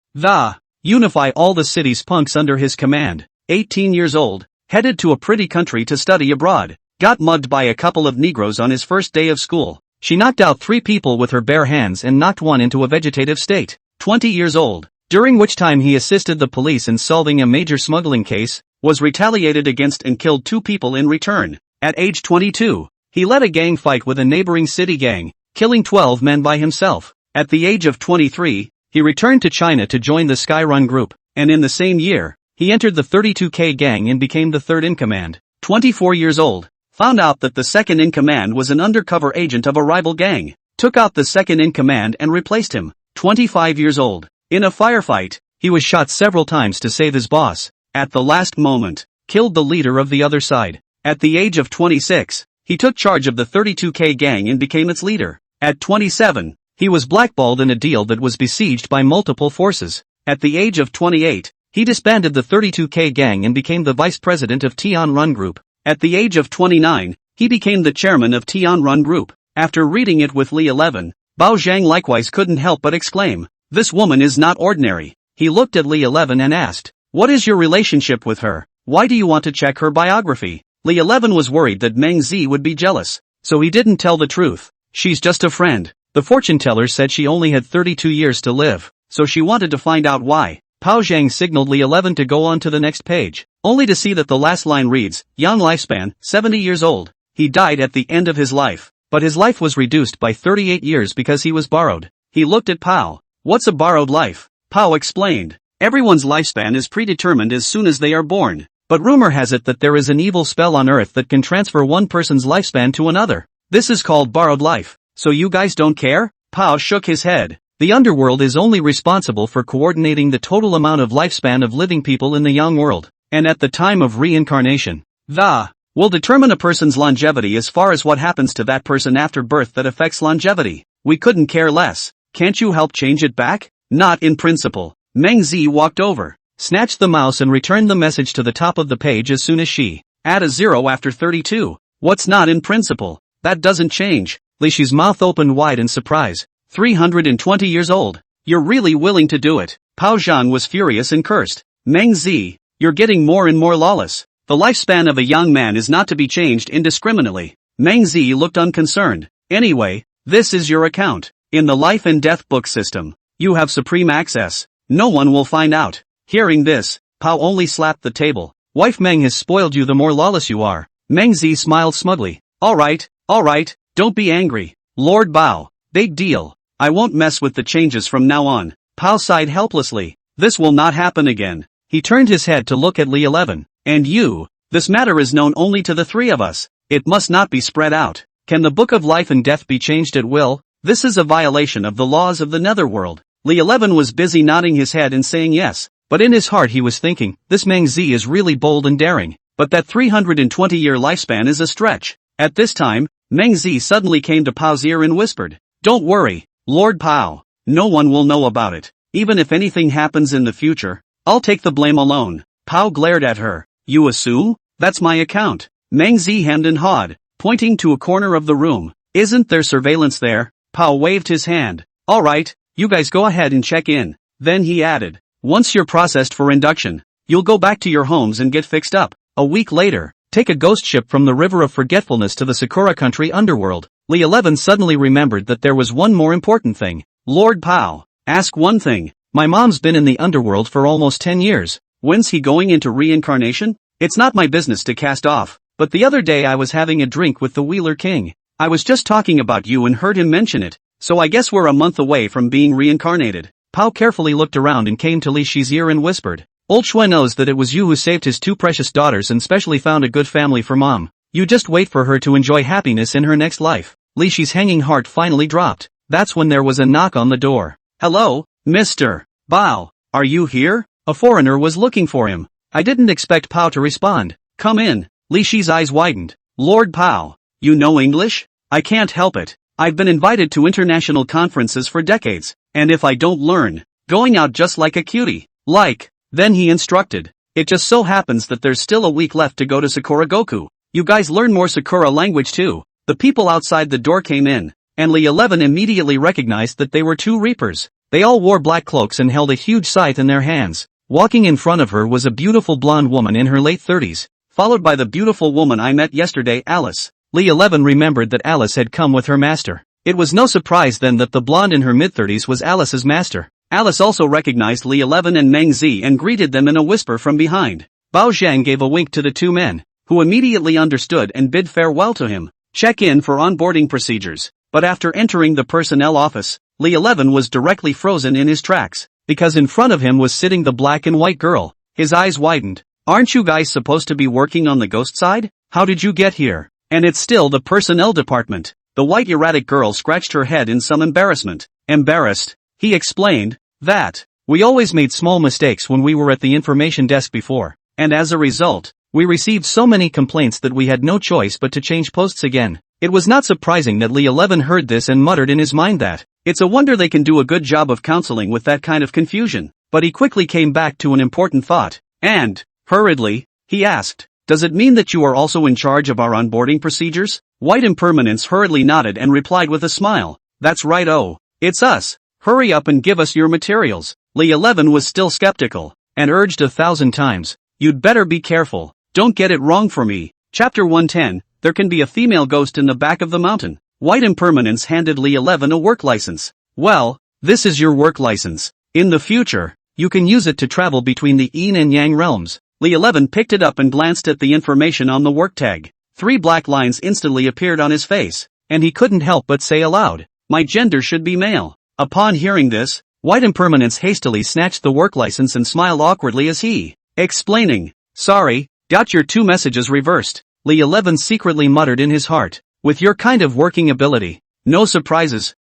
unify all the city's punks under his command. 18 years old. Headed to a pretty country to study abroad. Got mugged by a couple of Negroes on his first day of school. She knocked out 3 people with her bare hands and knocked one into a vegetative state. 20 years old. During which time he assisted the police in solving a major smuggling case, was retaliated against and killed 2 people in return. At age 22, he led a gang fight with a neighboring city gang, killing 12 men by himself. At the age of 23, he returned to China to join the Skyrun group, and in the same year, he entered the 32K gang and became the third in command. 24 years old. Found out that the second in command was an undercover agent of a rival gang. Took out the second in command and replaced him. 25 years old. In a firefight, he was shot several times to save his boss. At the last moment, killed the leader of the other side. At the age of 26, he took charge of the 32K gang and became its leader. At 27, he was blackballed in a deal that was besieged by multiple forces. At the age of 28, he disbanded the 32K gang and became the vice president of Tian Run Group. At the age of 29, he became the chairman of Tian Run Group. After reading it with Li 11, Bao Zhang likewise couldn't help but exclaim, "This woman is not ordinary." He looked at Li 11 and asked, "What is your relationship with her? Why do you want to check her biography?" Li 11 was worried that Meng Zi would be jealous, so he didn't tell the truth. "She's just a friend." The fortune teller said she only had 32 years to live, so she wanted to find out why. Pao Zhang signaled Li 11 to go on to the next page, only to see that the last line reads, "Young lifespan, 70 years old." He died at the end of his life, but his life was reduced by 38 years because he was borrowed. He looked at Pao. "What's a borrowed life?" Pao explained. "Everyone's lifespan is predetermined as soon as they are born, but rumor has it that there is an evil spell on earth that can transfer one person's lifespan to another. This is called borrowed life. So you guys don't care?" Pao shook his head. The underworld is only responsible for coordinating the total amount of lifespan of living people in the young world, and at the time of reincarnation, will determine a person's longevity as far as what happens to that person after birth that affects longevity. We couldn't care less. Can't you help change it back? Not in principle. Meng Zi walked over, snatched the mouse and returned the message to the top of the page as soon as she add a 0 after 32. What's not in principle? That doesn't change. Li Shi's mouth opened wide in surprise. 320 years old. You're really willing to do it. Pao Zhang was furious and cursed. Meng Zi, you're getting more and more lawless. The lifespan of a young man is not to be changed indiscriminately. Meng Zi looked unconcerned. Anyway, this is your account. In the life and death book system, you have supreme access. No one will find out. Hearing this, Pao only slapped the table. Wife Meng has spoiled you the more lawless you are. Meng Zi smiled smugly. Alright, don't be angry. Lord Bao, big deal. I won't mess with the changes from now on. Pao sighed helplessly. This will not happen again. He turned his head to look at Li 11. And you, this matter is known only to the 3 of us. It must not be spread out. Can the Book of Life and Death be changed at will? This is a violation of the laws of the netherworld. Li 11 was busy nodding his head and saying yes, but in his heart he was thinking, this Meng Zi is really bold and daring, but that 320-year lifespan is a stretch. At this time, Meng Zi suddenly came to Pao's ear and whispered, "Don't worry, Lord Pao. No one will know about it. Even if anything happens in the future, I'll take the blame alone." Pao glared at her. "You assume? That's my account." Meng Zi hemmed and hawed, pointing to a corner of the room. "Isn't there surveillance there?" Pao waved his hand. Alright, you guys go ahead and check in. Then he added, once you're processed for induction, you'll go back to your homes and get fixed up. A week later, take a ghost ship from the River of Forgetfulness to the Sakura Country underworld. Li 11 suddenly remembered that there was one more important thing. Lord Pao, ask one thing. My mom's been in the underworld for almost 10 years. When's he going into reincarnation? It's not my business to cast off, but the other day I was having a drink with the Wheeler King. I was just talking about you and heard him mention it, so I guess we're a month away from being reincarnated. Pao carefully looked around and came to Li Shi's ear and whispered, Old Shui knows that it was you who saved his 2 precious daughters and specially found a good family for mom. You just wait for her to enjoy happiness in her next life. Li Shi's hanging heart finally dropped. That's when there was a knock on the door. Hello, Mr. Bao, are you here? A foreigner was looking for him. I didn't expect Pao to respond. Come in. Li Shi's eyes widened. Lord Pao, you know English? I can't help it. I've been invited to international conferences for decades, and if I don't learn, going out just like a cutie. Then he instructed. It just so happens that there's still a week left to go to Sakura Goku. You guys learn more Sakura language too. The people outside the door came in, and Li 11 immediately recognized that they were 2 reapers. They all wore black cloaks and held a huge scythe in their hands. Walking in front of her was a beautiful blonde woman in her late 30s, followed by the beautiful woman I met yesterday, Alice. Li 11 remembered that Alice had come with her master. It was no surprise then that the blonde in her mid-30s was Alice's master. Alice also recognized Li 11 and Meng Zi and greeted them in a whisper from behind. Bao Zhang gave a wink to the 2 men, who immediately understood and bid farewell to him. Check in for onboarding procedures. But after entering the personnel office, Li 11 was directly frozen in his tracks, because in front of him was sitting the black and white girl. His eyes widened. Aren't you guys supposed to be working on the ghost side? How did you get here? And it's still the personnel department. The white erratic girl scratched her head in some embarrassment. Embarrassed? He explained, that, we always made small mistakes when we were at the information desk before, and as a result, we received so many complaints that we had no choice but to change posts again. It was not surprising that Li 11 heard this and muttered in his mind that, it's a wonder they can do a good job of counseling with that kind of confusion. But he quickly came back to an important thought, and, hurriedly, he asked, does it mean that you are also in charge of our onboarding procedures? White Impermanence hurriedly nodded and replied with a smile, that's right, oh, it's us. Hurry up and give us your materials. Li 11 was still skeptical, and urged 1,000 times, you'd better be careful, don't get it wrong for me. Chapter 110, there can be a female ghost in the back of the mountain. White Impermanence handed Li 11 a work license. Well, this is your work license. In the future, you can use it to travel between the Yin and Yang realms. Li 11 picked it up and glanced at the information on the work tag. 3 black lines instantly appeared on his face, and he couldn't help but say aloud, my gender should be male. Upon hearing this, White Impermanence hastily snatched the work license and smiled awkwardly as he, explaining, sorry, got your 2 messages reversed. Li 11 secretly muttered in his heart, with your kind of working ability, no surprises.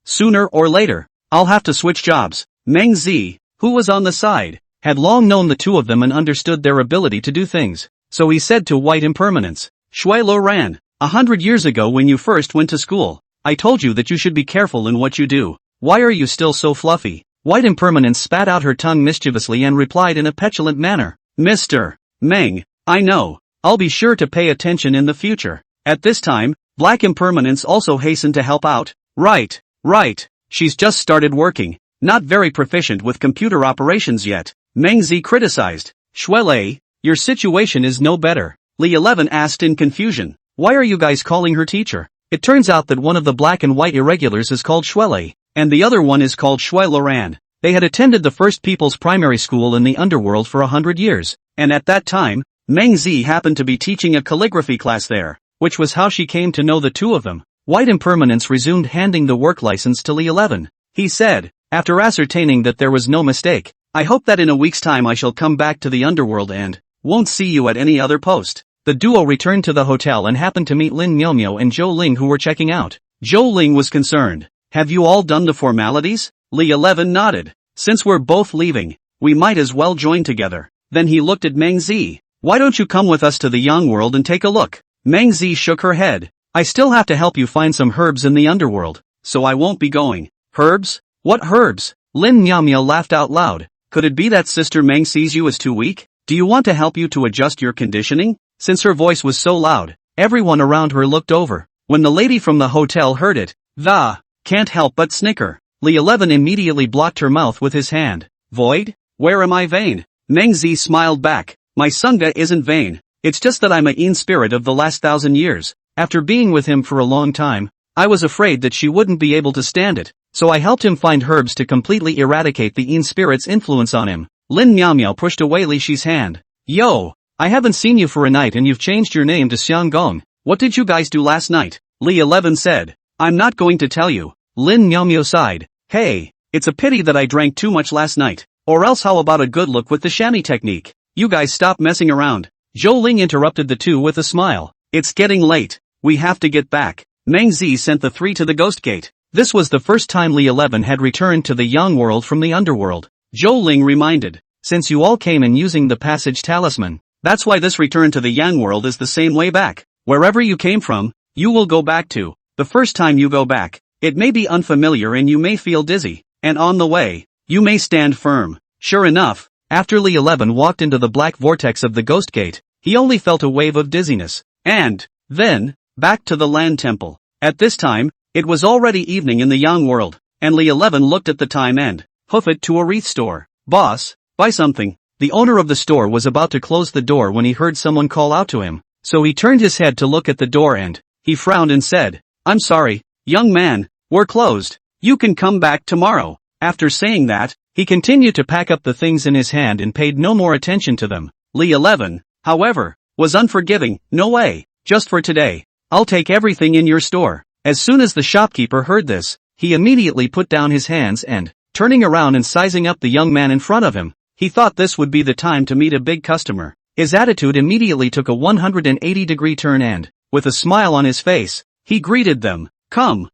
Sooner or later, I'll have to switch jobs. Meng Zi, who was on the side, had long known the 2 of them and understood their ability to do things. So he said to White Impermanence, Shui Lo Ran, 100 years ago when you first went to school, I told you that you should be careful in what you do. Why are you still so fluffy? White Impermanence spat out her tongue mischievously and replied in a petulant manner, Mr. Meng, I know. I'll be sure to pay attention in the future. At this time, Black Impermanence also hastened to help out. Right. She's just started working. Not very proficient with computer operations yet. Meng Zi criticized. Shuelei, your situation is no better. Li 11 asked in confusion. Why are you guys calling her teacher? It turns out that one of the black and white irregulars is called Shuelei, and the other one is called Shui Loran. They had attended the first people's primary school in the underworld for 100 years, and at that time, Meng Zi happened to be teaching a calligraphy class there, which was how she came to know the 2 of them. White Impermanence resumed handing the work license to Li 11. He said, after ascertaining that there was no mistake, I hope that in a week's time I shall come back to the underworld and won't see you at any other post. The duo returned to the hotel and happened to meet Lin Miao and Zhou Ling, who were checking out. Zhou Ling was concerned. Have you all done the formalities? Li 11 nodded. Since we're both leaving, we might as well join together. Then he looked at Meng Zi. Why don't you come with us to the Yang world and take a look? Meng Zi shook her head. I still have to help you find some herbs in the underworld, so I won't be going. Herbs? What herbs? Lin Miao laughed out loud. Could it be that Sister Meng sees you as too weak? Do you want to help you to adjust your conditioning? Since her voice was so loud, everyone around her looked over. When the lady from the hotel heard it, can't help but snicker. Li 11 immediately blocked her mouth with his hand. Void? Where am I vain? Meng Zi smiled back. My Sangha isn't vain. It's just that I'm a Yin spirit of the last 1,000 years. After being with him for a long time, I was afraid that she wouldn't be able to stand it, so I helped him find herbs to completely eradicate the Yin spirit's influence on him. Lin Miao Miao pushed away Li Shi's hand. Yo! I haven't seen you for a night and you've changed your name to Xiang Gong. What did you guys do last night? Li 11 said. I'm not going to tell you. Lin Miao Miao sighed. Hey, it's a pity that I drank too much last night. Or else how about a good look with the chamois technique? You guys stop messing around. Zhou Ling interrupted the two with a smile. It's getting late. We have to get back. Meng Zi sent the three to the ghost gate. This was the first time Li 11 had returned to the Yang world from the underworld. Zhou Ling reminded. Since you all came in using the passage talisman, that's why this return to the Yang world is the same way back. Wherever you came from, you will go back to. The first time you go back, it may be unfamiliar and you may feel dizzy, and on the way, you may stand firm. Sure enough, after Li 11 walked into the black vortex of the ghost gate, he only felt a wave of dizziness. And, then, back to the land temple. At this time, it was already evening in the Yang world, and Li 11 looked at the time and hoof it to a wreath store. Boss, buy something. The owner of the store was about to close the door when he heard someone call out to him, so he turned his head to look at the door and he frowned and said, I'm sorry, young man, we're closed. You can come back tomorrow. After saying that, he continued to pack up the things in his hand and paid no more attention to them. Li 11, however, was unforgiving. No way, just for today. I'll take everything in your store. As soon as the shopkeeper heard this, he immediately put down his hands and, turning around and sizing up the young man in front of him, he thought this would be the time to meet a big customer. His attitude immediately took a 180-degree turn and, with a smile on his face, he greeted them. Come,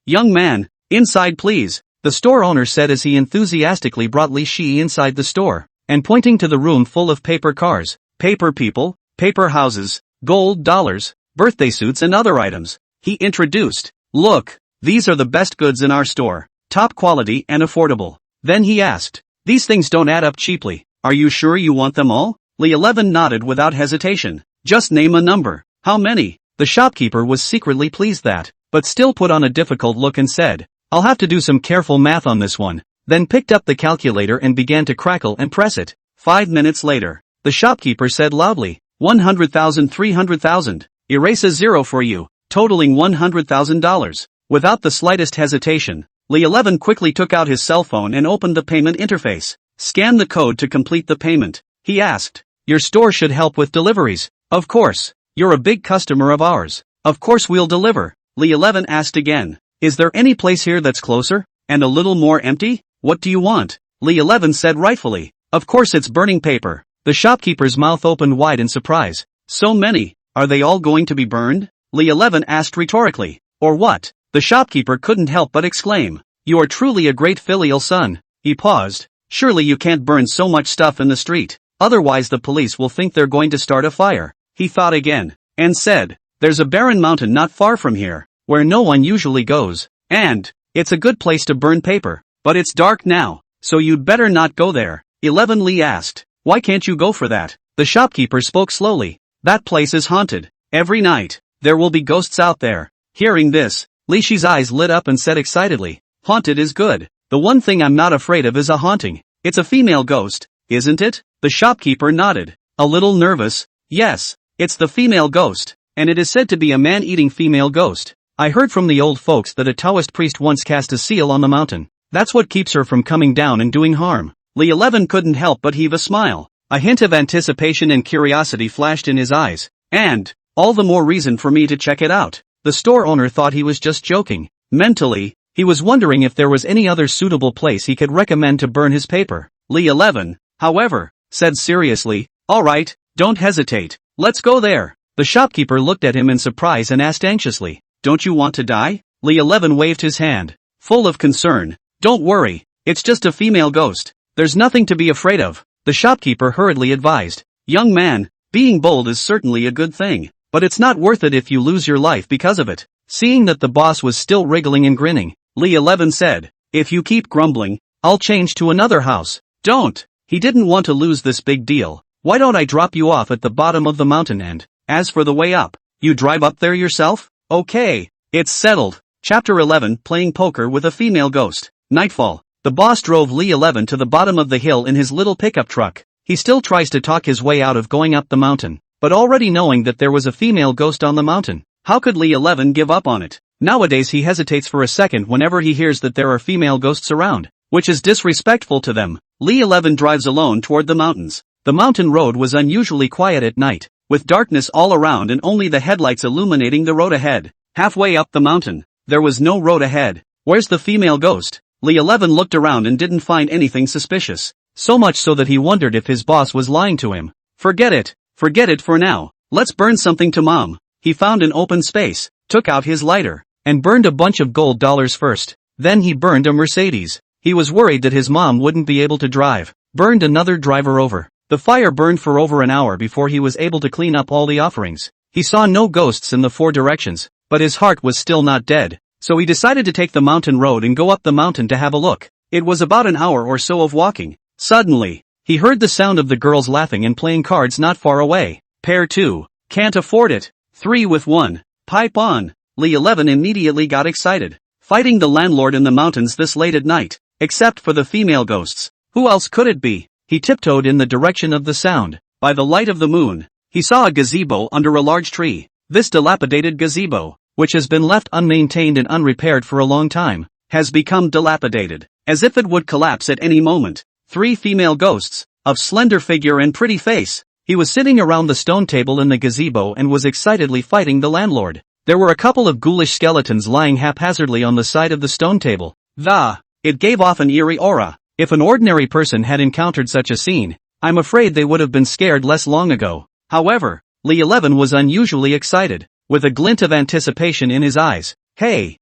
young man, inside please. The store owner said as he enthusiastically brought Li Shi inside the store, and pointing to the room full of paper cars, paper people, paper houses, gold dollars, birthday suits and other items, he introduced, look, these are the best goods in our store, top quality and affordable. Then he asked, these things don't add up cheaply, are you sure you want them all? Li 11 nodded without hesitation. Just name a number. How many? The shopkeeper was secretly pleased that, but still put on a difficult look and said, I'll have to do some careful math on this one, then picked up the calculator and began to crackle and press it. 5 minutes later, the shopkeeper said loudly, 100,000 300,000, erase a zero for you, totaling $100,000. Without the slightest hesitation, Li 11 quickly took out his cell phone and opened the payment interface. Scan the code to complete the payment. He asked, your store should help with deliveries. Of course, you're a big customer of ours. Of course we'll deliver. Li 11 asked again. Is there any place here that's closer, and a little more empty? What do you want? Li 11 said rightfully. Of course it's burning paper. The shopkeeper's mouth opened wide in surprise. So many, are they all going to be burned? Li 11 asked rhetorically. Or what? The shopkeeper couldn't help but exclaim. You are truly a great filial son. He paused. Surely you can't burn so much stuff in the street, otherwise the police will think they're going to start a fire. He thought again, and said, there's a barren mountain not far from here, where no one usually goes, and it's a good place to burn paper, but it's dark now, so you'd better not go there. 11 Li asked, why can't you go for that? The shopkeeper spoke slowly. That place is haunted. Every night, there will be ghosts out there. Hearing this, Li Shi's eyes lit up and said excitedly, haunted is good. The one thing I'm not afraid of is a haunting. It's a female ghost, isn't it? The shopkeeper nodded, a little nervous. Yes, it's the female ghost, and it is said to be a man-eating female ghost. I heard from the old folks that a Taoist priest once cast a seal on the mountain. That's what keeps her from coming down and doing harm. Li 11 couldn't help but heave a smile. A hint of anticipation and curiosity flashed in his eyes. And, all the more reason for me to check it out. The store owner thought he was just joking. Mentally, he was wondering if there was any other suitable place he could recommend to burn his paper. Li 11, however, said seriously, alright, don't hesitate. Let's go there. The shopkeeper looked at him in surprise and asked anxiously, don't you want to die? Li 11 waved his hand, full of concern. Don't worry, it's just a female ghost. There's nothing to be afraid of. The shopkeeper hurriedly advised. Young man, being bold is certainly a good thing, but it's not worth it if you lose your life because of it. Seeing that the boss was still wriggling and grinning, Li 11 said, if you keep grumbling, I'll change to another house. Don't. He didn't want to lose this big deal. Why don't I drop you off at the bottom of the mountain and, as for the way up, you drive up there yourself? Okay, it's settled. Chapter 11, Playing Poker with a Female Ghost. Nightfall. The boss drove Lee 11 to the bottom of the hill in his little pickup truck. He still tries to talk his way out of going up the mountain, but already knowing that there was a female ghost on the mountain, how could Lee 11 give up on it? Nowadays he hesitates for a second whenever he hears that there are female ghosts around, which is disrespectful to them. Lee 11 drives alone toward the mountains. The mountain road was unusually quiet at night, with darkness all around and only the headlights illuminating the road ahead. Halfway up the mountain, there was no road ahead. Where's the female ghost? Lee 11 looked around and didn't find anything suspicious. So much so that he wondered if his boss was lying to him. Forget it for now. Let's burn something to mom. He found an open space, took out his lighter, and burned a bunch of gold dollars first. Then he burned a Mercedes. He was worried that his mom wouldn't be able to drive. Burned another driver over. The fire burned for over an hour before he was able to clean up all the offerings. He saw no ghosts in the 4 directions, but his heart was still not dead. So he decided to take the mountain road and go up the mountain to have a look. It was about an hour or so of walking. Suddenly, he heard the sound of the girls laughing and playing cards not far away. Pair 2. Can't afford it. 3 with 1. Pipe on. Lee 11 immediately got excited. Fighting the landlord in the mountains this late at night, except for the female ghosts. Who else could it be? He tiptoed in the direction of the sound. By the light of the moon, he saw a gazebo under a large tree. This dilapidated gazebo, which has been left unmaintained and unrepaired for a long time, has become dilapidated, as if it would collapse at any moment. 3 female ghosts, of slender figure and pretty face. He was sitting around the stone table in the gazebo and was excitedly fighting the landlord. There were a couple of ghoulish skeletons lying haphazardly on the side of the stone table. It gave off an eerie aura. If an ordinary person had encountered such a scene, I'm afraid they would have been scared less long ago. However, Lee 11 was unusually excited, with a glint of anticipation in his eyes. Hey!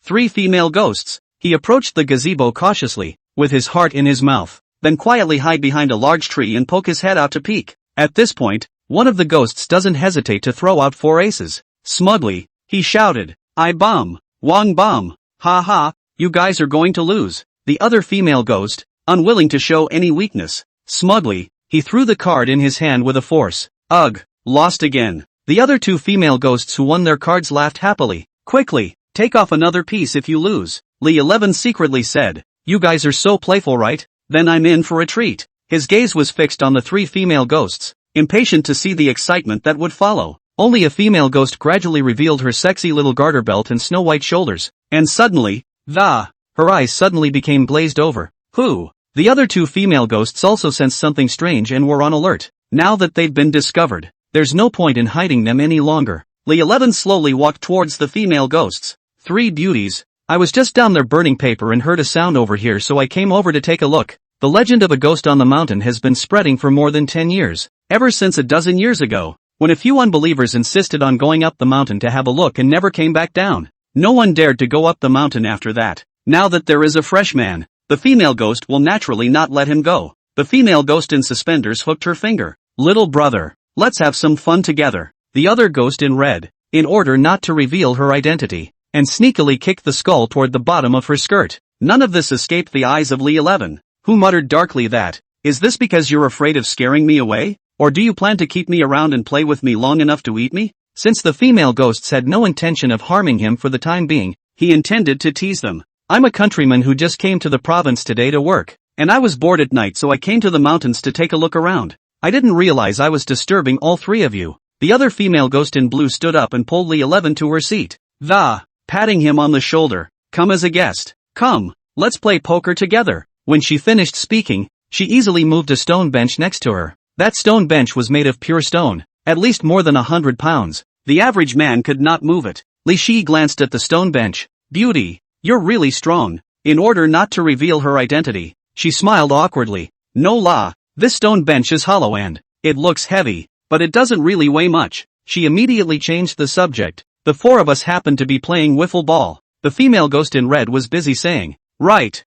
3 female ghosts. He approached the gazebo cautiously, with his heart in his mouth, then quietly hide behind a large tree and poke his head out to peek. At this point, one of the ghosts doesn't hesitate to throw out 4 aces. Smugly, he shouted, "I bomb, Wong bomb, ha ha, you guys are going to lose." The other female ghost, unwilling to show any weakness, smugly, he threw the card in his hand with a force. Ugh, lost again. The other 2 female ghosts who won their cards laughed happily. Quickly, take off another piece if you lose. Lee 11 secretly said, "You guys are so playful, right? Then I'm in for a treat." His gaze was fixed on the 3 female ghosts, impatient to see the excitement that would follow. Only a female ghost gradually revealed her sexy little garter belt and snow-white shoulders, and suddenly, her eyes suddenly became glazed over. Who? The other 2 female ghosts also sensed something strange and were on alert. Now that they've been discovered, there's no point in hiding them any longer. Lee 11 slowly walked towards the female ghosts. 3 beauties. I was just down there burning paper and heard a sound over here, so I came over to take a look. The legend of a ghost on the mountain has been spreading for more than 10 years, ever since a dozen years ago, when a few unbelievers insisted on going up the mountain to have a look and never came back down. No one dared to go up the mountain after that. Now that there is a fresh man, the female ghost will naturally not let him go. The female ghost in suspenders hooked her finger. "Little brother, let's have some fun together." The other ghost in red, in order not to reveal her identity, and sneakily kicked the skull toward the bottom of her skirt. None of this escaped the eyes of Lee 11, who muttered darkly that, "Is this because you're afraid of scaring me away? Or do you plan to keep me around and play with me long enough to eat me?" Since the female ghosts had no intention of harming him for the time being, he intended to tease them. "I'm a countryman who just came to the province today to work, and I was bored at night, so I came to the mountains to take a look around. I didn't realize I was disturbing all 3 of you." The other female ghost in blue stood up and pulled Lee 11 to her seat. Patting him on the shoulder, "Come as a guest. Come, let's play poker together." When she finished speaking, she easily moved a stone bench next to her. That stone bench was made of pure stone, at least more than 100 pounds. The average man could not move it. Li Shi glanced at the stone bench. "Beauty, you're really strong." In order not to reveal her identity, she smiled awkwardly. "No la, this stone bench is hollow and it looks heavy, but it doesn't really weigh much." She immediately changed the subject. "The 4 of us happened to be playing wiffle ball." The female ghost in red was busy saying, Right.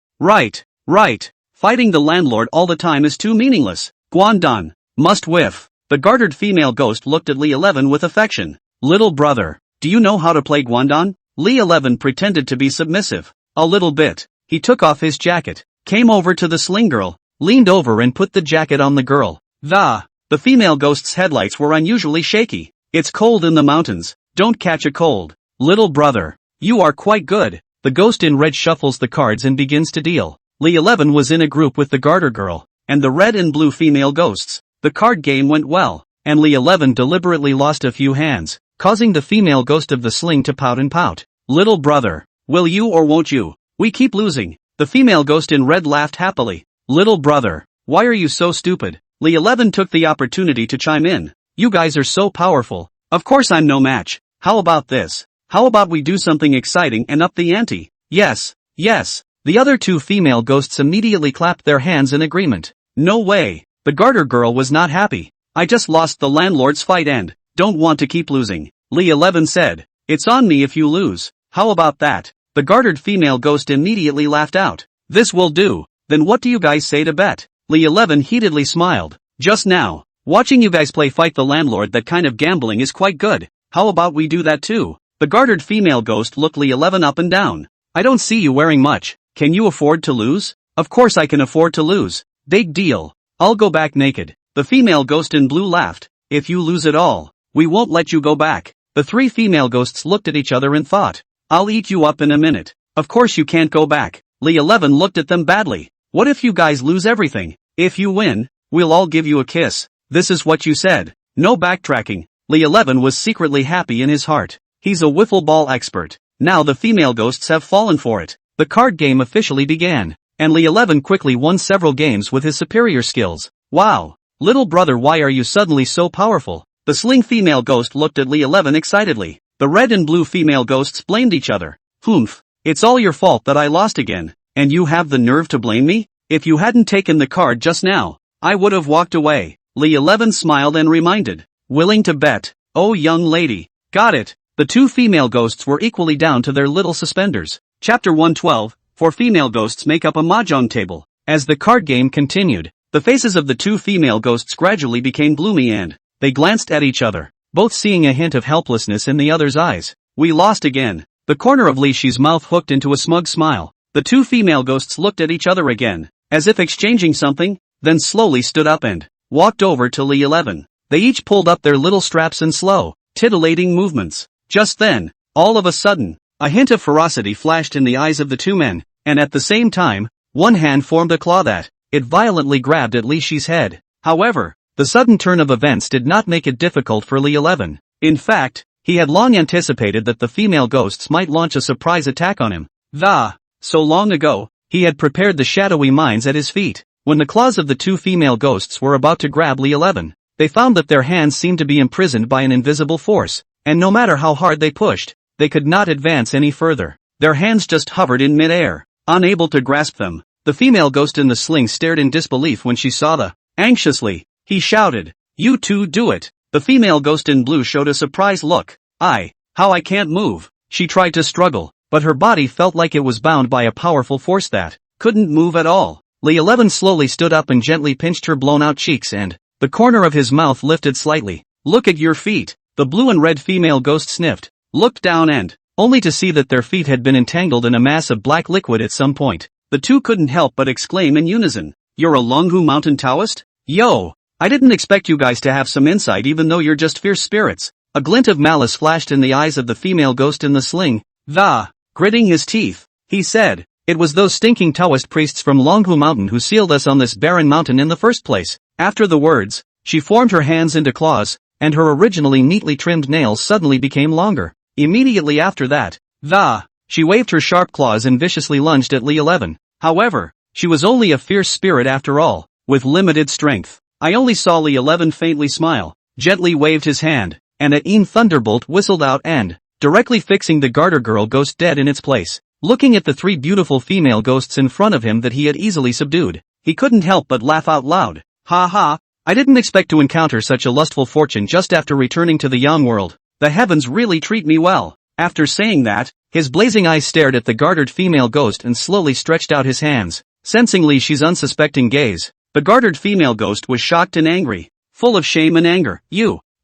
Fighting the landlord all the time is too meaningless. Guandan, must whiff." The gartered female ghost looked at Lee 11 with affection. "Little brother, do you know how to play Guandan?" Lee 11 pretended to be submissive. "A little bit." He took off his jacket, came over to the sling girl, leaned over and put the jacket on the girl. The female ghost's headlights were unusually shaky. "It's cold in the mountains, don't catch a cold." "Little brother, You are quite good. The ghost in red shuffles the cards and begins to deal. Lee 11 was in a group with the garter girl, and the red and blue female ghosts. The card game went well, and Lee 11 deliberately lost a few hands, causing the female ghost of the sling to pout and pout. Little brother, will you or won't you? We keep losing. The female ghost in red laughed happily. Little brother, why are you so stupid? Lee 11 took the opportunity to chime in. You guys are so powerful. Of course I'm no match. How about this? How about we do something exciting and up the ante? Yes, yes. The other two female ghosts immediately clapped their hands in agreement. No way. The garter girl was not happy. I just lost the landlord's fight and don't want to keep losing. Lee 11 said. It's on me if you lose. How about that? The gartered female ghost immediately laughed out. This will do. Then what do you guys say to bet? Lee 11 heatedly smiled. Just now, watching you guys play fight the landlord, that kind of gambling is quite good. How about we do that too? The gartered female ghost looked Lee 11 up and down. I don't see you wearing much. Can you afford to lose? Of course I can afford to lose. Big deal. I'll go back naked. The female ghost in blue laughed. If you lose it all, we won't let you go back. The three female ghosts looked at each other and thought. I'll eat you up in a minute. Of course you can't go back. Lee 11 looked at them badly. What if you guys lose everything? If you win, we'll all give you a kiss. This is what you said. No backtracking. Lee 11 was secretly happy in his heart. He's a wiffle ball expert. Now the female ghosts have fallen for it. The card game officially began, and Lee 11 quickly won several games with his superior skills. Wow. Little brother, why are you suddenly so powerful? The sling female ghost looked at Lee 11 excitedly. The red and blue female ghosts blamed each other. Humph. It's all your fault that I lost again. And you have the nerve to blame me? If you hadn't taken the card just now, I would have walked away. Lee 11 smiled and reminded. Willing to bet? Oh young lady. Got it. The two female ghosts were equally down to their little suspenders. Chapter 112, 4 female ghosts make up a mahjong table. As the card game continued, the faces of the two female ghosts gradually became gloomy and they glanced at each other, both seeing a hint of helplessness in the other's eyes. We lost again. The corner of Li Shi's mouth hooked into a smug smile. The two female ghosts looked at each other again, as if exchanging something, then slowly stood up and walked over to Lee 11. They each pulled up their little straps in slow, titillating movements. Just then, all of a sudden, a hint of ferocity flashed in the eyes of the two men, and at the same time, one hand formed a claw that it violently grabbed at Li Shi's head. However, the sudden turn of events did not make it difficult for Lee 11. In fact, he had long anticipated that the female ghosts might launch a surprise attack on him. So long ago, he had prepared the shadowy mines at his feet. When the claws of the two female ghosts were about to grab Lee 11, they found that their hands seemed to be imprisoned by an invisible force, and no matter how hard they pushed, they could not advance any further. Their hands just hovered in midair, unable to grasp them. The female ghost in the sling stared in disbelief when she saw the. Anxiously, he shouted, "You two do it." The female ghost in blue showed a surprised look. How I can't move. She tried to struggle, but her body felt like it was bound by a powerful force that couldn't move at all. Lee 11 slowly stood up and gently pinched her blown-out cheeks, and the corner of his mouth lifted slightly. Look at your feet. The blue and red female ghost sniffed, looked down and, only to see that their feet had been entangled in a mass of black liquid at some point. The two couldn't help but exclaim in unison. You're a Luohua mountain Taoist? Yo! I didn't expect you guys to have some insight even though you're just fierce spirits. A glint of malice flashed in the eyes of the female ghost in the sling. Gritting his teeth, he said, it was those stinking Taoist priests from Luohua mountain who sealed us on this barren mountain in the first place. After the words, she formed her hands into claws, and her originally neatly trimmed nails suddenly became longer. Immediately after that, she waved her sharp claws and viciously lunged at Lee 11. However, she was only a fierce spirit after all, with limited strength. I only saw Lee 11 faintly smile, gently waved his hand, and a thunderbolt whistled out and, directly fixing the garter girl ghost dead in its place. Looking at the three beautiful female ghosts in front of him that he had easily subdued, he couldn't help but laugh out loud. Ha ha, I didn't expect to encounter such a lustful fortune just after returning to the Yang world. The heavens really treat me well. After saying that, his blazing eyes stared at the gartered female ghost and slowly stretched out his hands, sensing Li Shi's unsuspecting gaze. The gartered female ghost was shocked and angry, full of shame and anger.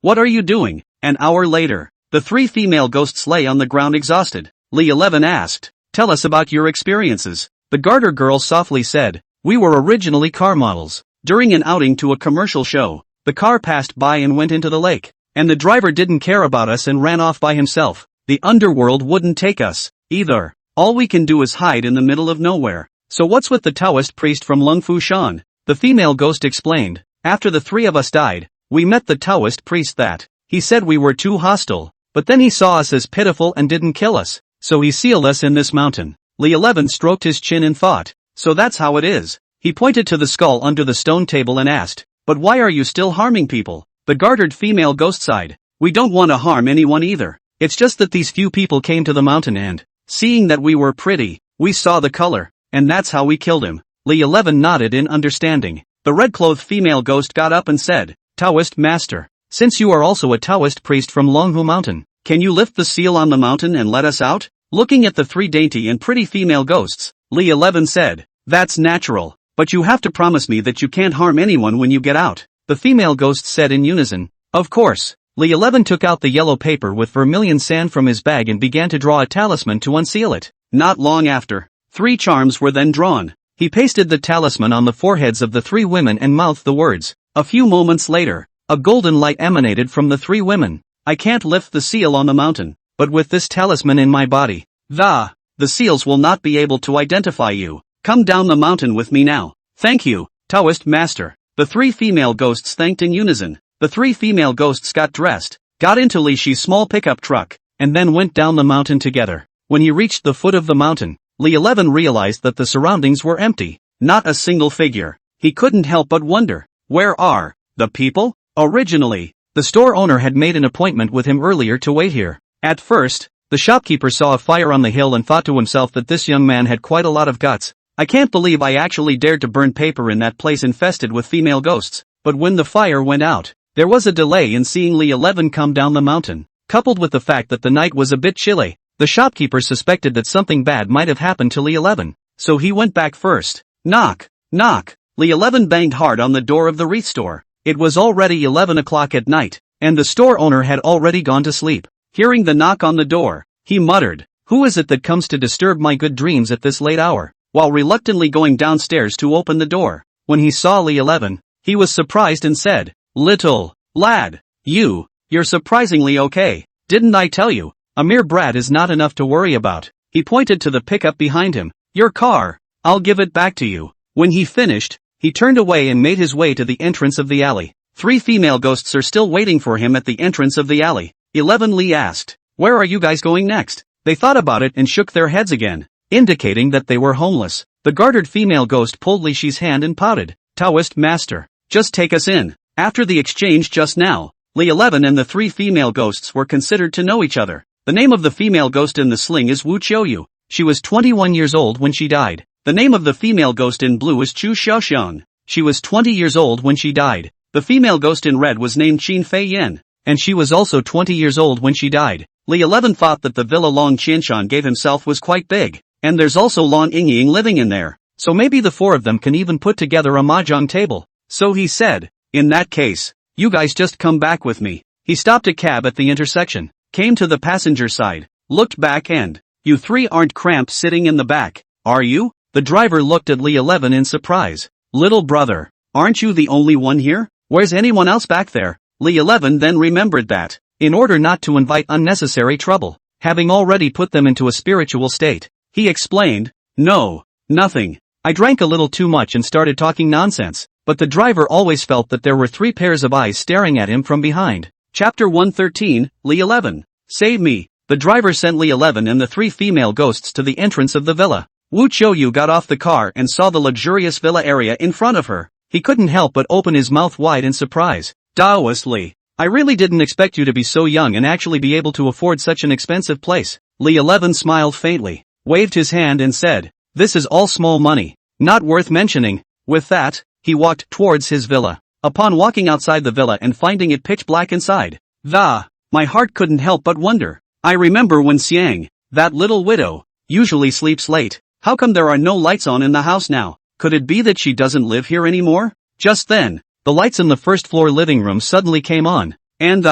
What are you doing? An hour later, the three female ghosts lay on the ground exhausted. Lee 11 asked, tell us about your experiences. The garter girl softly said, we were originally car models. During an outing to a commercial show, the car passed by and went into the lake, and the driver didn't care about us and ran off by himself. The underworld wouldn't take us, either. All we can do is hide in the middle of nowhere. So what's with the Taoist priest from Lungfu Shan? The female ghost explained. After the three of us died, we met the Taoist priest that. He said we were too hostile, but then he saw us as pitiful and didn't kill us, so he sealed us in this mountain. Li 11 stroked his chin in thought. So that's how it is. He pointed to the skull under the stone table and asked, but why are you still harming people? The gartered female ghost sighed. We don't want to harm anyone either. It's just that these few people came to the mountain and, seeing that we were pretty, we saw the color, and that's how we killed him. Li 11 nodded in understanding. The red-clothed female ghost got up and said, Taoist master, since you are also a Taoist priest from Luohua mountain, can you lift the seal on the mountain and let us out? Looking at the three dainty and pretty female ghosts, Li 11 said, that's natural, but you have to promise me that you can't harm anyone when you get out. The female ghosts said in unison, of course. Li 11 took out the yellow paper with vermilion sand from his bag and began to draw a talisman to unseal it. Not long after, 3 charms were then drawn. He pasted the talisman on the foreheads of the 3 women and mouthed the words. A few moments later, a golden light emanated from the 3 women. I can't lift the seal on the mountain, but with this talisman in my body, the seals will not be able to identify you. Come down the mountain with me now. Thank you, Taoist master. The 3 female ghosts thanked in unison. The 3 female ghosts got dressed, got into Li Shi's small pickup truck, and then went down the mountain together. When he reached the foot of the mountain, Li 11 realized that the surroundings were empty. Not a single figure. He couldn't help but wonder, where are the people? Originally, the store owner had made an appointment with him earlier to wait here. At first, the shopkeeper saw a fire on the hill and thought to himself that this young man had quite a lot of guts. I can't believe I actually dared to burn paper in that place infested with female ghosts. But when the fire went out, there was a delay in seeing Li 11 come down the mountain. Coupled with the fact that the night was a bit chilly, the shopkeeper suspected that something bad might have happened to Li 11. So he went back first. Knock, knock. Li 11 banged hard on the door of the wreath store. It was already 11 o'clock at night, and the store owner had already gone to sleep. Hearing the knock on the door, he muttered, who is it that comes to disturb my good dreams at this late hour? While reluctantly going downstairs to open the door, when he saw Li 11, he was surprised and said, little lad, you're surprisingly okay. Didn't I tell you? A mere brat is not enough to worry about. He pointed to the pickup behind him. Your car. I'll give it back to you. When he finished, he turned away and made his way to the entrance of the alley. 3 female ghosts are still waiting for him at the entrance of the alley. 11 Li asked, where are you guys going next? They thought about it and shook their heads again, indicating that they were homeless. The gartered female ghost pulled Li Shi's hand and pouted. Taoist master, just take us in. After the exchange just now, Li 11 and the 3 female ghosts were considered to know each other. The name of the female ghost in the sling is Wu Qiuyu. She was 21 years old when she died. The name of the female ghost in blue is Chu Xiaoxiang. She was 20 years old when she died. The female ghost in red was named Qin Fei Yen, and she was also 20 years old when she died. Li 11 thought that the villa Long Qianshan gave himself was quite big, and there's also Long Yingying living in there, so maybe the 4 of them can even put together a mahjong table. So he said, in that case, you guys just come back with me. He stopped a cab at the intersection, came to the passenger side, looked back and, you 3 aren't cramped sitting in the back, are you? The driver looked at Li 11 in surprise. Little brother, aren't you the only one here? Where's anyone else back there? Li 11 then remembered that, in order not to invite unnecessary trouble, having already put them into a spiritual state, he explained, no, nothing. I drank a little too much and started talking nonsense, but the driver always felt that there were 3 pairs of eyes staring at him from behind. Chapter 113, Li 11. Save me. The driver sent Li 11 and the 3 female ghosts to the entrance of the villa. Wu Qiuyu got off the car and saw the luxurious villa area in front of her. He couldn't help but open his mouth wide in surprise. Taoist Li, I really didn't expect you to be so young and actually be able to afford such an expensive place. Li 11 smiled faintly, waved his hand and said, this is all small money, not worth mentioning. With that, he walked towards his villa. Upon walking outside the villa and finding it pitch black inside, my heart couldn't help but wonder. I remember when Xiang, that little widow, usually sleeps late. How come there are no lights on in the house now? Could it be that she doesn't live here anymore? Just then, the lights in the first floor living room suddenly came on, and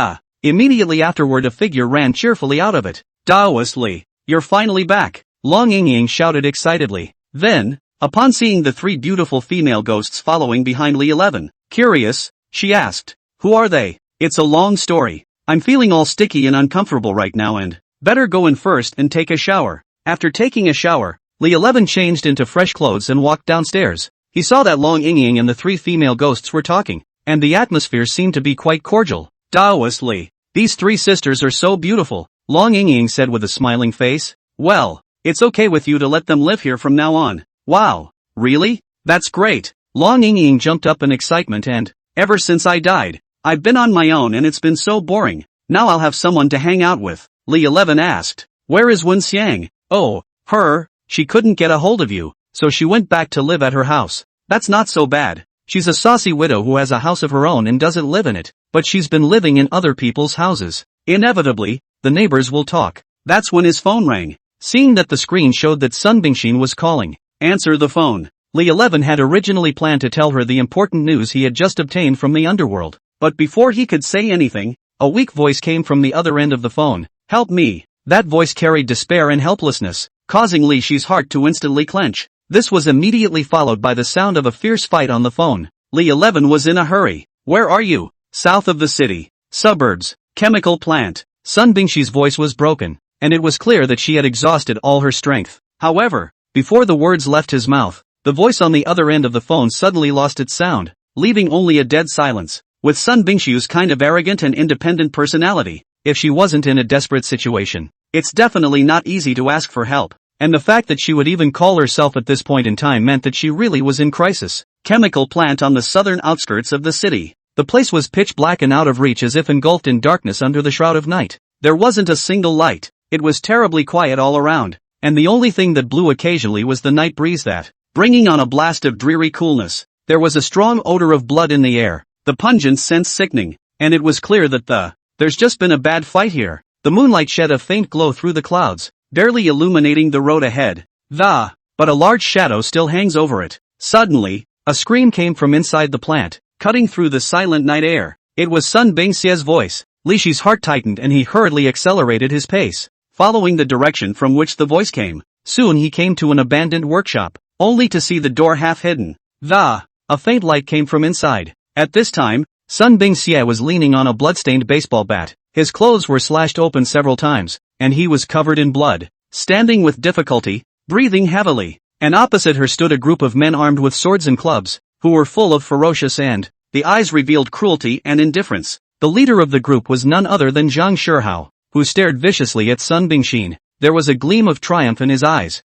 immediately afterward a figure ran cheerfully out of it. Taoist Li, you're finally back, Long Yingying shouted excitedly. Then, upon seeing the 3 beautiful female ghosts following behind Li 11, curious, she asked, who are they? It's a long story. I'm feeling all sticky and uncomfortable right now and, Better go in first and take a shower. After taking a shower, Li 11 changed into fresh clothes and walked downstairs. He saw that Long Yin-Yang and the 3 female ghosts were talking, and the atmosphere seemed to be quite cordial. Taoist Li, these 3 sisters are so beautiful, Long Yin-Yang said with a smiling face. Well, it's okay with you to let them live here from now on. Wow, really? That's great. Long Yin-Yang jumped up in excitement and, ever since I died, I've been on my own and it's been so boring. Now I'll have someone to hang out with. Li 11 asked, where is Wen Xiang? Oh, her, she couldn't get a hold of you, so she went back to live at her house. That's not so bad. She's a saucy widow who has a house of her own and doesn't live in it, but she's been living in other people's houses. Inevitably, the neighbors will talk. That's when his phone rang. Seeing that the screen showed that Sun Bingxin was calling. Answer the phone. Li 11 had originally planned to tell her the important news he had just obtained from the underworld. But before he could say anything, a weak voice came from the other end of the phone. Help me. That voice carried despair and helplessness, causing Li Shi's heart to instantly clench. This was immediately followed by the sound of a fierce fight on the phone. Li 11 was in a hurry. Where are you? South of the city. Suburbs. Chemical plant. Sun Bingxi's voice was broken, and it was clear that she had exhausted all her strength. However, before the words left his mouth, the voice on the other end of the phone suddenly lost its sound, leaving only a dead silence. With Sun Bingxi's kind of arrogant and independent personality, if she wasn't in a desperate situation, it's definitely not easy to ask for help. And the fact that she would even call herself at this point in time meant that she really was in crisis. Chemical plant on the southern outskirts of the city. The place was pitch black and out of reach, as if engulfed in darkness under the shroud of night. There wasn't a single light. It was terribly quiet all around, and the only thing that blew occasionally was the night breeze that, bringing on a blast of dreary coolness. There was a strong odor of blood in the air, the pungent scent sickening, and it was clear that there's just been a bad fight here. The moonlight shed a faint glow through the clouds, barely illuminating the road ahead. But a large shadow still hangs over it. Suddenly, a scream came from inside the plant, cutting through the silent night air. It was Sun Bingxi's voice. Li Shi's heart tightened and he hurriedly accelerated his pace, following the direction from which the voice came. Soon he came to an abandoned workshop, only to see the door half hidden. A faint light came from inside. At this time, Sun Bingxie was leaning on a bloodstained baseball bat. His clothes were slashed open several times, and he was covered in blood. Standing with difficulty, breathing heavily, and opposite her stood a group of men armed with swords and clubs, who were full of ferocious and, the eyes revealed cruelty and indifference. The leader of the group was none other than Zhang Shihao, who stared viciously at Sun Bingxin. There was a gleam of triumph in his eyes.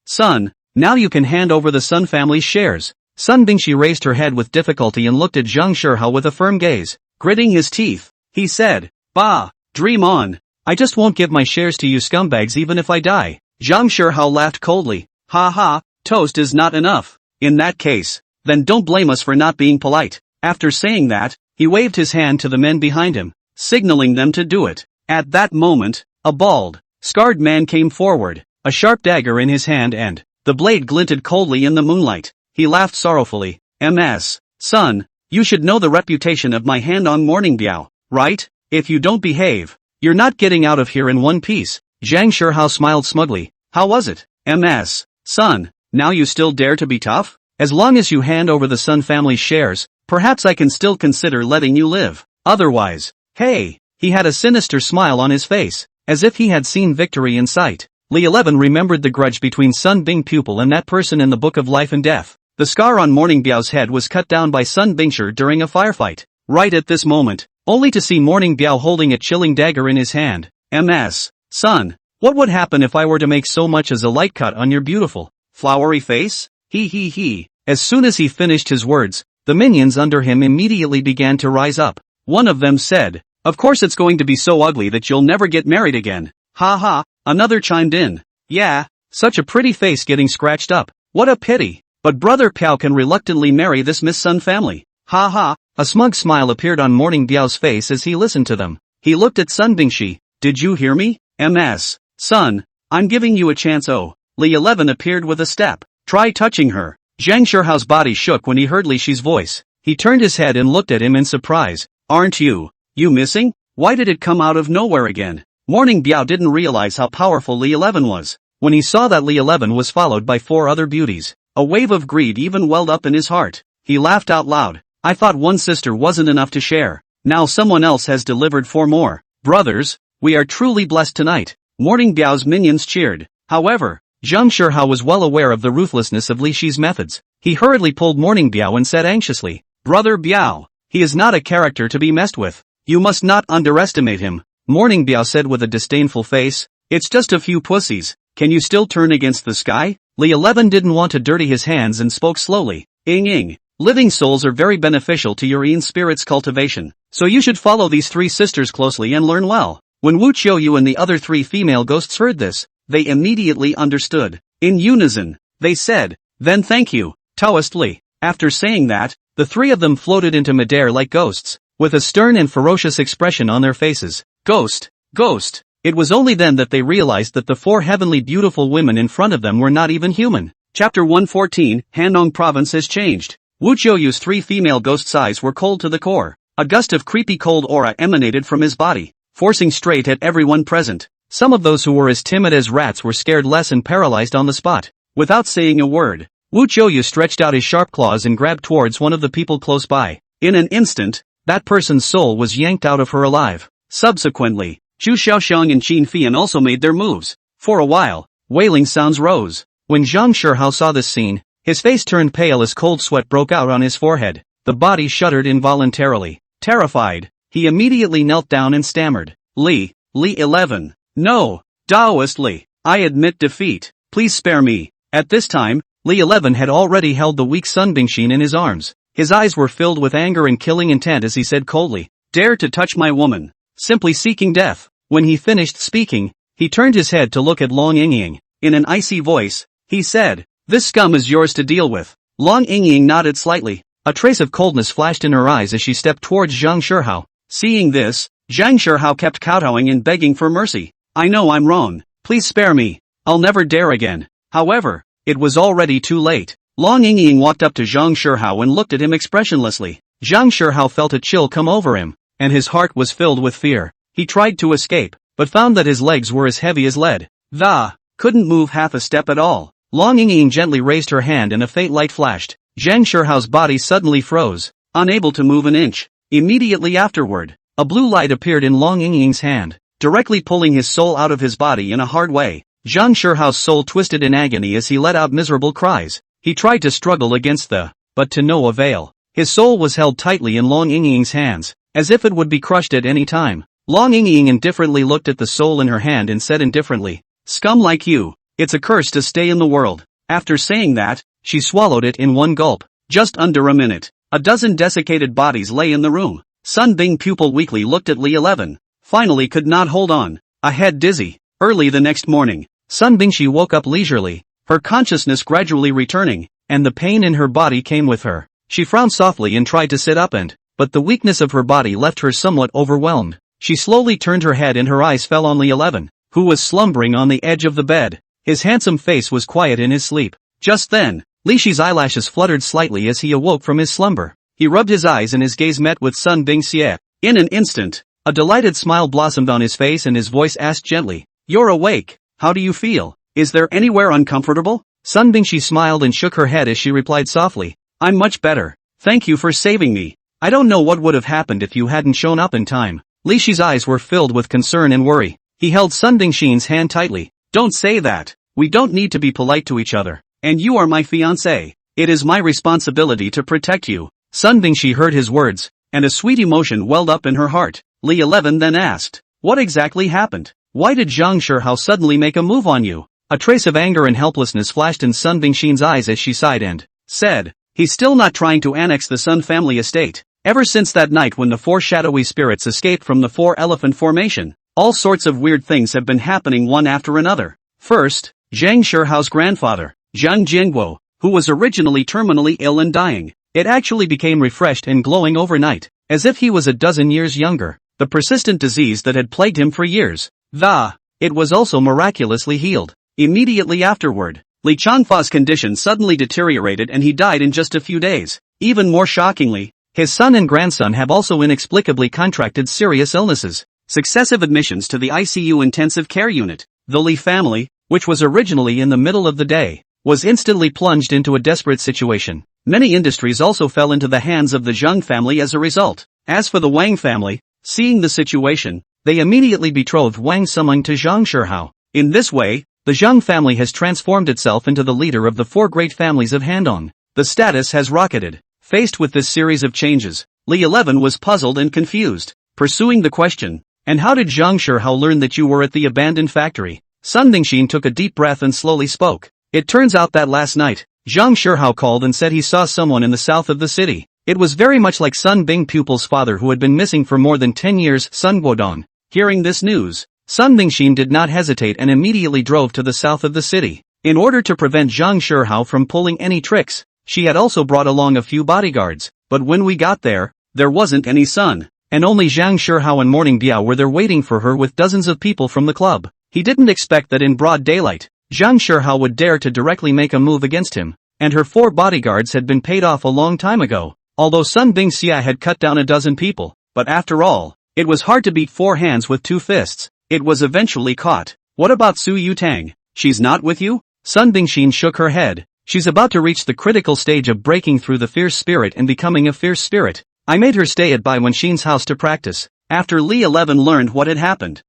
Son, now you can hand over the Sun family's shares. Sun Bingxi raised her head with difficulty and looked at Zhang Shihao with a firm gaze. Gritting his teeth, he said, dream on. I just won't give my shares to you scumbags even if I die. Zhang Shihao laughed coldly. Toast is not enough. In that case, then don't blame us for not being polite. After saying that, he waved his hand to the men behind him, signaling them to do it. At that moment, a bald, scarred man came forward, a sharp dagger in his hand, and the blade glinted coldly in the moonlight. He laughed sorrowfully. Son, you should know the reputation of my hand on Morning Biao, right? If you don't behave, you're not getting out of here in one piece. Zhang Shihao smiled smugly. How was it? Son, now you still dare to be tough? As long as you hand over the Sun family's shares, perhaps I can still consider letting you live. Otherwise, hey, he had a sinister smile on his face, as if he had seen victory in sight. Li 11 remembered the grudge between Sun Bing pupil and that person in the Book of Life and Death. The scar on Morning Biao's head was cut down by Sun Bingshi during a firefight. Right at this moment, only to see Morning Biao holding a chilling dagger in his hand. Son, what would happen if I were to make so much as a light cut on your beautiful, flowery face? He. As soon as he finished his words, the minions under him immediately began to rise up. One of them said, of course it's going to be so ugly that you'll never get married again. Another chimed in. Yeah, such a pretty face getting scratched up. What a pity. But Brother Piao can reluctantly marry this Miss Sun family. A smug smile appeared on Morning Biao's face as he listened to them. He looked at Sun Bingxi. Did you hear me? Son, I'm giving you a chance. Li 11 appeared with a step. Try touching her. Zhang Shihao's body shook when he heard Li Shi's voice. He turned his head and looked at him in surprise. Aren't you missing? Why did it come out of nowhere again? Morning Biao didn't realize how powerful Li 11 was. When he saw that Li 11 was followed by 4 other beauties, a wave of greed even welled up in his heart. He laughed out loud. I thought one sister wasn't enough to share. Now someone else has delivered 4 more. Brothers, we are truly blessed tonight. Morning Biao's minions cheered. However, Zhang Shihao was well aware of the ruthlessness of Li Shi's methods. He hurriedly pulled Morning Biao and said anxiously, Brother Biao, he is not a character to be messed with. You must not underestimate him. Morning Biao said with a disdainful face, it's just a few pussies, can you still turn against the sky? Li 11 didn't want to dirty his hands and spoke slowly, Ying. Living souls are very beneficial to your Yin spirit's cultivation, so you should follow these three sisters closely and learn well. When Wu Qiuyu and the other three female ghosts heard this, they immediately understood. In unison, they said, then thank you, Taoist Li. After saying that, the three of them floated into midair like ghosts, with a stern and ferocious expression on their faces. Ghost. It was only then that they realized that the four heavenly beautiful women in front of them were not even human. Chapter 114, Hanong Province has changed. Wu Qiuyu's three female ghosts' eyes were cold to the core. A gust of creepy cold aura emanated from his body, forcing straight at everyone present. Some of those who were as timid as rats were scared less and paralyzed on the spot. Without saying a word, Wu Qiuyu stretched out his sharp claws and grabbed towards one of the people close by. In an instant, that person's soul was yanked out of her alive. Subsequently, Zhu Xiaoxiang and Qin Fian also made their moves. For a while, wailing sounds rose. When Zhang Shihao saw this scene, his face turned pale as cold sweat broke out on his forehead. The body shuddered involuntarily. Terrified, he immediately knelt down and stammered, Li 11. No, Taoist Li, I admit defeat, please spare me. At this time, Li 11 had already held the weak Sun Bingxin in his arms. His eyes were filled with anger and killing intent as he said coldly, dare to touch my woman, simply seeking death. When he finished speaking, he turned his head to look at Long Yingying. In an icy voice, he said, this scum is yours to deal with. Long Yingying nodded slightly. A trace of coldness flashed in her eyes as she stepped towards Zhang Shihao. Seeing this, Zhang Shihao kept kowtowing and begging for mercy. I know I'm wrong, please spare me, I'll never dare again. However, it was already too late. Long Yingying walked up to Zhang Shihao and looked at him expressionlessly. Zhang Shihao felt a chill come over him, and his heart was filled with fear. He tried to escape, but found that his legs were as heavy as lead. Couldn't move half a step at all. Long Yingying gently raised her hand and a faint light flashed. Zhang Shihao's body suddenly froze, unable to move an inch. Immediately afterward, a blue light appeared in Long Yingying's hand, directly pulling his soul out of his body in a hard way. Zhang Shihao's soul twisted in agony as he let out miserable cries. He tried to struggle against but to no avail. His soul was held tightly in Long Yingying's hands, as if it would be crushed at any time. Long Yingying indifferently looked at the soul in her hand and said indifferently, scum like you, it's a curse to stay in the world. After saying that, she swallowed it in one gulp. Just under a minute, a dozen desiccated bodies lay in the room. Sun Bing pupil weakly looked at Li 11. Finally could not hold on. A head dizzy. Early the next morning, Sun Bingxi woke up leisurely, her consciousness gradually returning, and the pain in her body came with her. She frowned softly and tried to sit up but the weakness of her body left her somewhat overwhelmed. She slowly turned her head and her eyes fell on Li 11, who was slumbering on the edge of the bed. His handsome face was quiet in his sleep. Just then, Li Shi's eyelashes fluttered slightly as he awoke from his slumber. He rubbed his eyes and his gaze met with Sun Bingxie. In an instant, a delighted smile blossomed on his face and his voice asked gently, you're awake, how do you feel? Is there anywhere uncomfortable? Sun Bingxi smiled and shook her head as she replied softly, I'm much better, thank you for saving me. I don't know what would have happened if you hadn't shown up in time. Li Shi's eyes were filled with concern and worry. He held Sun Bingxin's hand tightly. Don't say that, we don't need to be polite to each other. And you are my fiancé. It is my responsibility to protect you. Sun Bingxi heard his words, and a sweet emotion welled up in her heart. Li 11 then asked, what exactly happened? Why did Zhang Shihao suddenly make a move on you? A trace of anger and helplessness flashed in Sun Bingxin's eyes as she sighed and said, he's still not trying to annex the Sun family estate. Ever since that night when the four shadowy spirits escaped from the four elephant formation, all sorts of weird things have been happening one after another. First, Zhang Shihao's grandfather, Zhang Jingguo, who was originally terminally ill and dying, it actually became refreshed and glowing overnight, as if he was a dozen years younger. The persistent disease that had plagued him for years, it was also miraculously healed. Immediately afterward, Li Changfa's condition suddenly deteriorated and he died in just a few days. Even more shockingly, his son and grandson have also inexplicably contracted serious illnesses. Successive admissions to the ICU intensive care unit. The Li family, which was originally in the middle of the day, was instantly plunged into a desperate situation. Many industries also fell into the hands of the Zheng family as a result. As for the Wang family, seeing the situation, they immediately betrothed Wang Sumeng to Zhang Shihao. In this way, the Zhang family has transformed itself into the leader of the four great families of Handong. The status has rocketed. Faced with this series of changes, Li 11 was puzzled and confused, pursuing the question, "And how did Zhang Shihao learn that you were at the abandoned factory?" Sun Bingxin took a deep breath and slowly spoke. "It turns out that last night, Zhang Shihao called and said he saw someone in the south of the city. It was very much like Sun Bing pupil's father who had been missing for more than 10 years, Sun Guodong." Hearing this news, Sun Bingxin did not hesitate and immediately drove to the south of the city. In order to prevent Zhang Shihao from pulling any tricks, she had also brought along a few bodyguards, but when we got there wasn't any sun, and only Zhang Shihao and Morning Biao were there waiting for her with dozens of people from the club. He didn't expect that in broad daylight, Zhang Shihao would dare to directly make a move against him, and her 4 bodyguards had been paid off a long time ago, although Sun Bingxia had cut down a dozen people, but after all, it was hard to beat 4 hands with 2 fists. It was eventually caught. "What about Su Yutang? She's not with you?" Sun Bingxin shook her head. "She's about to reach the critical stage of breaking through the fierce spirit and becoming a fierce spirit. I made her stay at Bai Wenxin's house to practice." After Li 11 learned what had happened,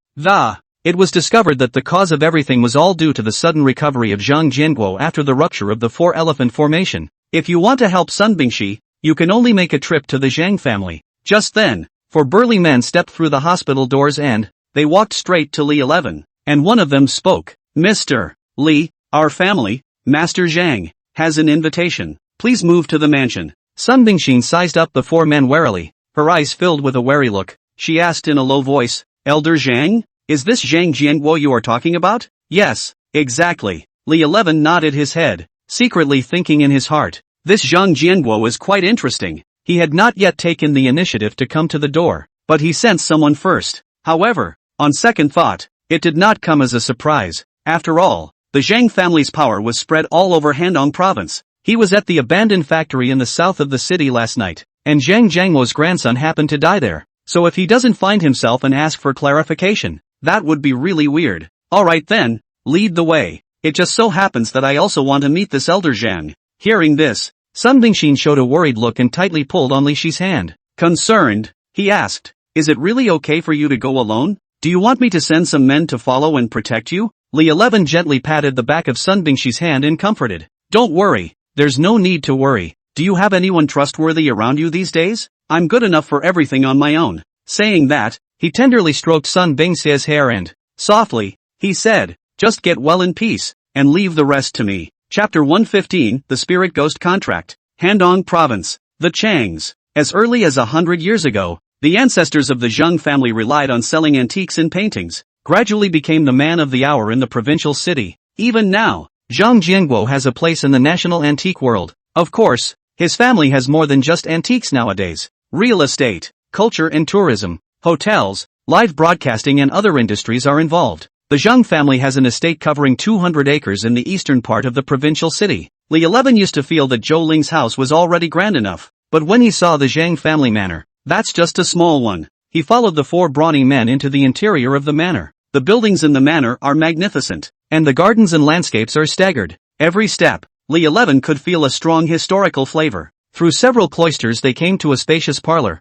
it was discovered that the cause of everything was all due to the sudden recovery of Zhang Jianguo after the rupture of the 4-elephant formation. "If you want to help Sun Bingxi, you can only make a trip to the Zhang family." Just then, 4 burly men stepped through the hospital doors and they walked straight to Li 11, and one of them spoke. "Mr. Li, our family, Master Zhang, has an invitation. Please move to the mansion." Sun Bingxin sized up the 4 men warily, her eyes filled with a wary look. She asked in a low voice, "Elder Zhang? Is this Zhang Jianguo you are talking about?" "Yes, exactly." Li 11 nodded his head, secretly thinking in his heart, "This Zhang Jianguo is quite interesting." He had not yet taken the initiative to come to the door, but he sensed someone first. However, on second thought, it did not come as a surprise. After all, the Zhang family's power was spread all over Handong province. He was at the abandoned factory in the south of the city last night, and Zhang Jianguo's grandson happened to die there. So if he doesn't find himself and ask for clarification, that would be really weird. "Alright then, lead the way. It just so happens that I also want to meet this elder Zhang." Hearing this, Sun Bingxin showed a worried look and tightly pulled on Li Shi's hand. Concerned, he asked, "Is it really okay for you to go alone? Do you want me to send some men to follow and protect you?" Li 11 gently patted the back of Sun Bingxi's hand and comforted. "Don't worry, there's no need to worry. Do you have anyone trustworthy around you these days? I'm good enough for everything on my own." Saying that, he tenderly stroked Sun Bingxia's hair and, softly, he said, "Just get well in peace, and leave the rest to me." Chapter 115, The Spirit Ghost Contract. Handong Province. The Changs. As early as 100 years ago, the ancestors of the Zhang family relied on selling antiques and paintings, gradually became the man of the hour in the provincial city. Even now, Zhang Jianguo has a place in the national antique world. Of course, his family has more than just antiques nowadays. Real estate, culture and tourism, hotels, live broadcasting and other industries are involved. The Zhang family has an estate covering 200 acres in the eastern part of the provincial city. Li 11 used to feel that Zhou Ling's house was already grand enough, but when he saw the Zhang family manor, that's just a small one. He followed the 4 brawny men into the interior of the manor. The buildings in the manor are magnificent, and the gardens and landscapes are staggered. Every step, Li 11 could feel a strong historical flavor. Through several cloisters they came to a spacious parlor.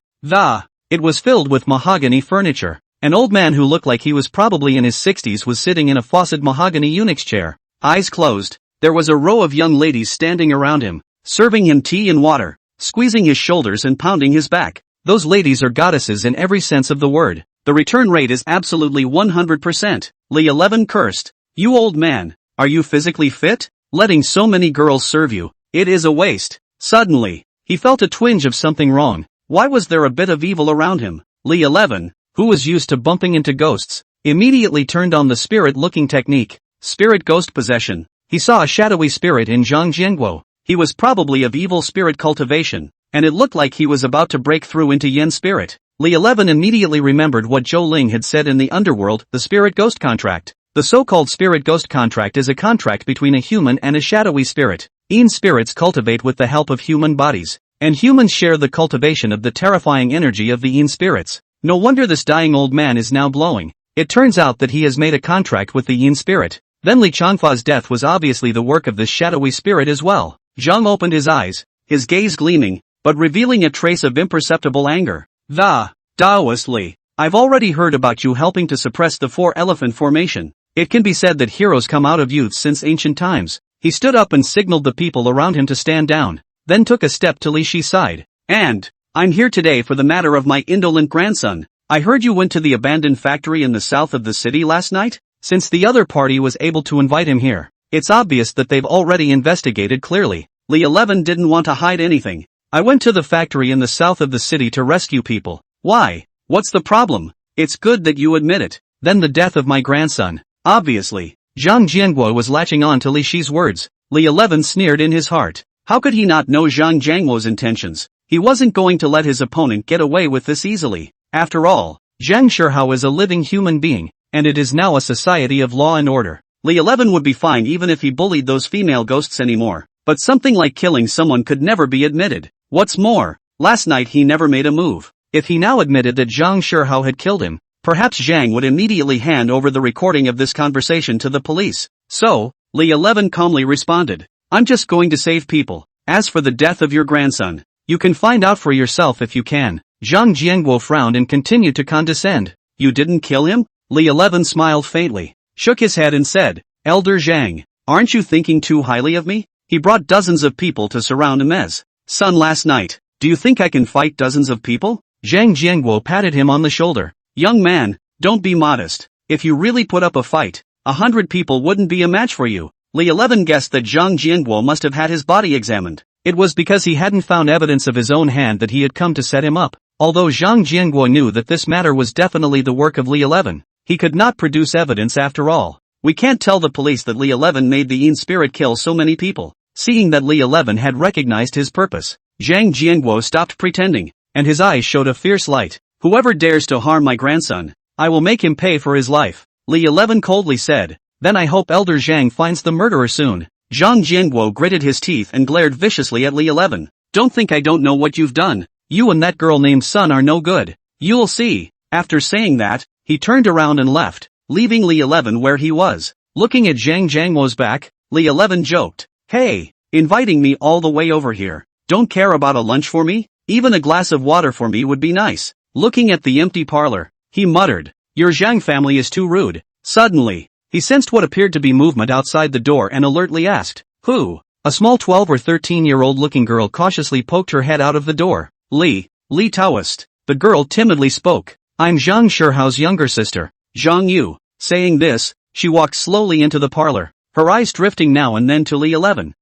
It was filled with mahogany furniture. An old man who looked like he was probably in his 60s was sitting in a faucet mahogany eunuch's chair. Eyes closed, there was a row of young ladies standing around him, serving him tea and water, squeezing his shoulders and pounding his back. Those ladies are goddesses in every sense of the word. The return rate is absolutely 100%. Li 11 cursed. "You old man, are you physically fit? Letting so many girls serve you, it is a waste." Suddenly, he felt a twinge of something wrong. Why was there a bit of evil around him? Li 11, who was used to bumping into ghosts, immediately turned on the spirit-looking technique. Spirit ghost possession. He saw a shadowy spirit in Zhang Jianguo. He was probably of evil spirit cultivation, and it looked like he was about to break through into Yin spirit. Li 11 immediately remembered what Zhou Ling had said in the underworld, the spirit ghost contract. The so-called spirit ghost contract is a contract between a human and a shadowy spirit. Yin spirits cultivate with the help of human bodies, and humans share the cultivation of the terrifying energy of the Yin spirits. No wonder this dying old man is now glowing. It turns out that he has made a contract with the Yin spirit. Then Li Changfa's death was obviously the work of this shadowy spirit as well. Zhang opened his eyes, his gaze gleaming, but revealing a trace of imperceptible anger. The Taoist Li, I've already heard about you helping to suppress the four-elephant formation. It can be said that heroes come out of youths since ancient times. He stood up and signaled the people around him to stand down, then took a step to Li Shi's side. And, I'm here today for the matter of my indolent grandson. I heard you went to the abandoned factory in the south of the city last night? Since the other party was able to invite him here, it's obvious that they've already investigated clearly. Li 11 didn't want to hide anything. I went to the factory in the south of the city to rescue people. Why? What's the problem? It's good that you admit it. Then the death of my grandson. Obviously. Zhang Jianguo was latching on to Li Shi's words. Li 11 sneered in his heart. How could he not know Zhang Jianguo's intentions? He wasn't going to let his opponent get away with this easily. After all, Zhang Shihao is a living human being, and it is now a society of law and order. Li 11 would be fine even if he bullied those female ghosts anymore, but something like killing someone could never be admitted. What's more, last night he never made a move. If he now admitted that Zhang Shihao had killed him, perhaps Zhang would immediately hand over the recording of this conversation to the police. So, Li 11 calmly responded, I'm just going to save people. As for the death of your grandson, you can find out for yourself if you can. Zhang Jianguo frowned and continued to condescend. You didn't kill him? Li 11 smiled faintly, shook his head and said, Elder Zhang, aren't you thinking too highly of me? He brought dozens of people to surround Mez son last night. Do you think I can fight dozens of people? Zhang Jianguo patted him on the shoulder. Young man, don't be modest. If you really put up a fight, 100 people wouldn't be a match for you. Li 11 guessed that Zhang Jianguo must have had his body examined. It was because he hadn't found evidence of his own hand that he had come to set him up. Although Zhang Jianguo knew that this matter was definitely the work of Li 11, he could not produce evidence after all. We can't tell the police that Li 11 made the Yin spirit kill so many people. Seeing that Li 11 had recognized his purpose, Zhang Jianguo stopped pretending, and his eyes showed a fierce light. Whoever dares to harm my grandson, I will make him pay for his life. Li 11 coldly said. Then I hope Elder Zhang finds the murderer soon. Zhang Jianguo gritted his teeth and glared viciously at Li 11. Don't think I don't know what you've done. You and that girl named Sun are no good. You'll see. After saying that, he turned around and left, leaving Li 11 where he was. Looking at Zhang Jianguo's back, Li 11 joked. Hey, inviting me all the way over here. Don't care about a lunch for me? Even a glass of water for me would be nice. Looking at the empty parlor, he muttered, Your Zhang family is too rude. Suddenly, he sensed what appeared to be movement outside the door and alertly asked, Who? A small 12 or 13-year-old looking girl cautiously poked her head out of the door. Li Taoist. The girl timidly spoke. I'm Zhang Shihao's younger sister, Zhang Yu. Saying this, she walked slowly into the parlor, her eyes drifting now and then to Li 11.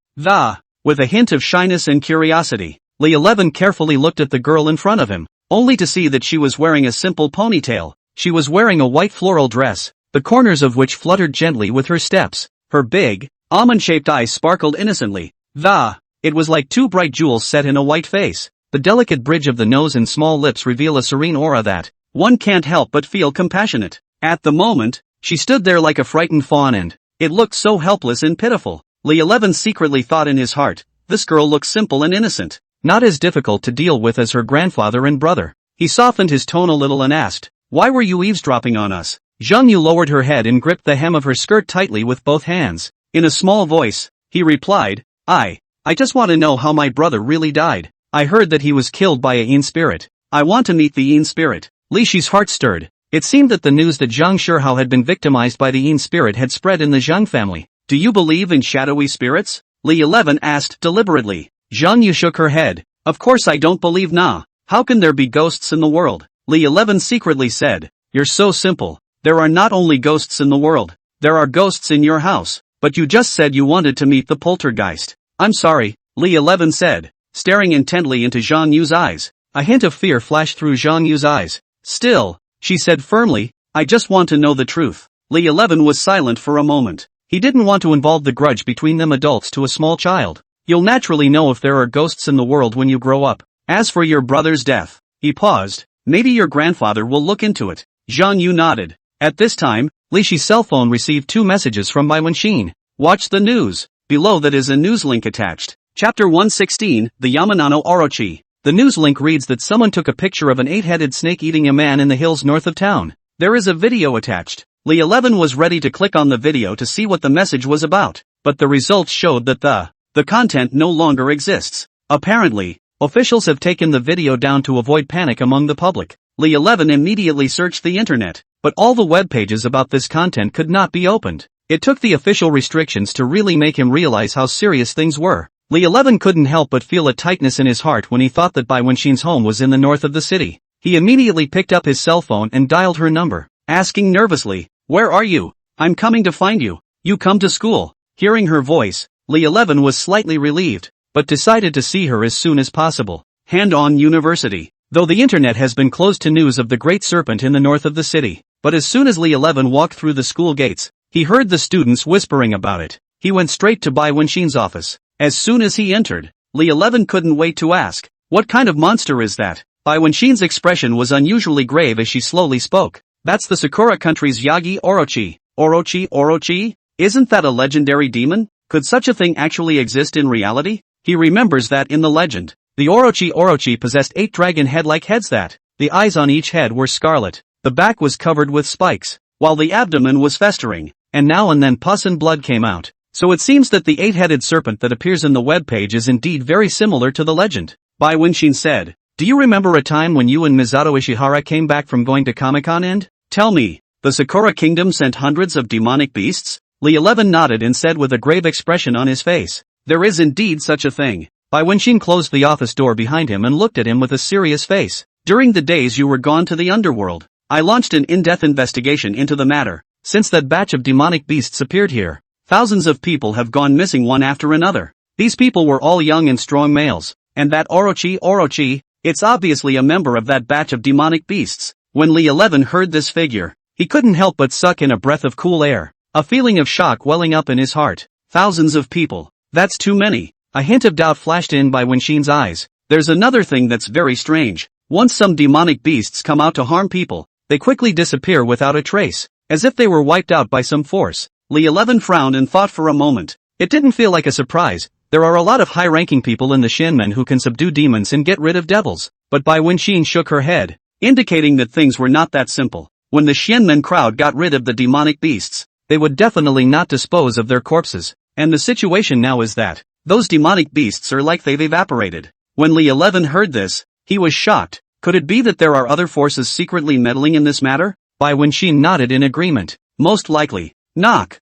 With a hint of shyness and curiosity, Li 11 carefully looked at the girl in front of him, only to see that she was wearing a simple ponytail. She was wearing a white floral dress, the corners of which fluttered gently with her steps. Her big, almond-shaped eyes sparkled innocently. It was like two bright jewels set in a white face. The delicate bridge of the nose and small lips reveal a serene aura that one can't help but feel compassionate. At the moment, she stood there like a frightened fawn and it looked so helpless and pitiful. Li 11 secretly thought in his heart, this girl looks simple and innocent, not as difficult to deal with as her grandfather and brother. He softened his tone a little and asked, Why were you eavesdropping on us? Zhang Yu lowered her head and gripped the hem of her skirt tightly with both hands. In a small voice, he replied, I just want to know how my brother really died. I heard that he was killed by a Yin spirit. I want to meet the Yin spirit. Li Shi's heart stirred. It seemed that the news that Zhang Shihao had been victimized by the Yin spirit had spread in the Zhang family. Do you believe in shadowy spirits? Li 11 asked deliberately. Zhang Yu shook her head. Of course I don't believe nah. How can there be ghosts in the world? Li 11 secretly said. You're so simple. There are not only ghosts in the world. There are ghosts in your house. But you just said you wanted to meet the poltergeist. I'm sorry, Li 11 said, staring intently into Zhang Yu's eyes. A hint of fear flashed through Zhang Yu's eyes. Still, she said firmly, I just want to know the truth. Li 11 was silent for a moment. He didn't want to involve the grudge between them adults to a small child. You'll naturally know if there are ghosts in the world when you grow up. As for your brother's death, he paused, maybe your grandfather will look into it. Zhang Yu nodded. At this time, Li Shi's cell phone received 2 messages from Bai Wenxin. Watch the news. Below that is a news link attached. Chapter 116, The Yamanano Orochi. The news link reads that someone took a picture of an 8-headed snake eating a man in the hills north of town. There is a video attached. Li 11 was ready to click on the video to see what the message was about, but the results showed that the content no longer exists. Apparently, officials have taken the video down to avoid panic among the public. Li 11 immediately searched the internet, but all the web pages about this content could not be opened. It took the official restrictions to really make him realize how serious things were. Li 11 couldn't help but feel a tightness in his heart when he thought that Bai Wenxin's home was in the north of the city. He immediately picked up his cell phone and dialed her number, asking nervously, "Where are you? I'm coming to find you. You come to school." Hearing her voice, Li 11 was slightly relieved, but decided to see her as soon as possible. Hand-on University. Though the internet has been closed to news of the Great Serpent in the north of the city, but as soon as Li 11 walked through the school gates, he heard the students whispering about it. He went straight to Bai Wenxin's office. As soon as he entered, Li 11 couldn't wait to ask, "What kind of monster is that?" Bai Wenxin's expression was unusually grave as she slowly spoke. "That's the Sakura country's Yagi Orochi. Orochi? Isn't that a legendary demon? Could such a thing actually exist in reality?" He remembers that in the legend, the Orochi possessed 8 dragon head-like heads that, the eyes on each head were scarlet, the back was covered with spikes, while the abdomen was festering, and now and then pus and blood came out. So it seems that the 8-headed serpent that appears in the webpage is indeed very similar to the legend. Bai Wenxin said, "Do you remember a time when you and Misato Ishihara came back from going to Comic-Con and, tell me, the Sakura Kingdom sent hundreds of demonic beasts?" Li 11 nodded and said with a grave expression on his face, "There is indeed such a thing." Bai Wenxin closed the office door behind him and looked at him with a serious face. "During the days you were gone to the underworld, I launched an in-depth investigation into the matter. Since that batch of demonic beasts appeared here, thousands of people have gone missing one after another. These people were all young and strong males, and that Orochi, it's obviously a member of that batch of demonic beasts." When Li 11 heard this figure, he couldn't help but suck in a breath of cool air, a feeling of shock welling up in his heart. Thousands of people. That's too many. A hint of doubt flashed in Bai Wenxin's eyes. There's another thing that's very strange. Once some demonic beasts come out to harm people, they quickly disappear without a trace, as if they were wiped out by some force. Li 11 frowned and thought for a moment. It didn't feel like a surprise. There are a lot of high-ranking people in the Shenmen who can subdue demons and get rid of devils. But Bai Wenxin shook her head, indicating that things were not that simple. When the Shenmen crowd got rid of the demonic beasts, they would definitely not dispose of their corpses. And the situation now is that those demonic beasts are like they've evaporated. When Li 11 heard this, he was shocked. Could it be that there are other forces secretly meddling in this matter? Bai Wenxin nodded in agreement. Most likely. Knock.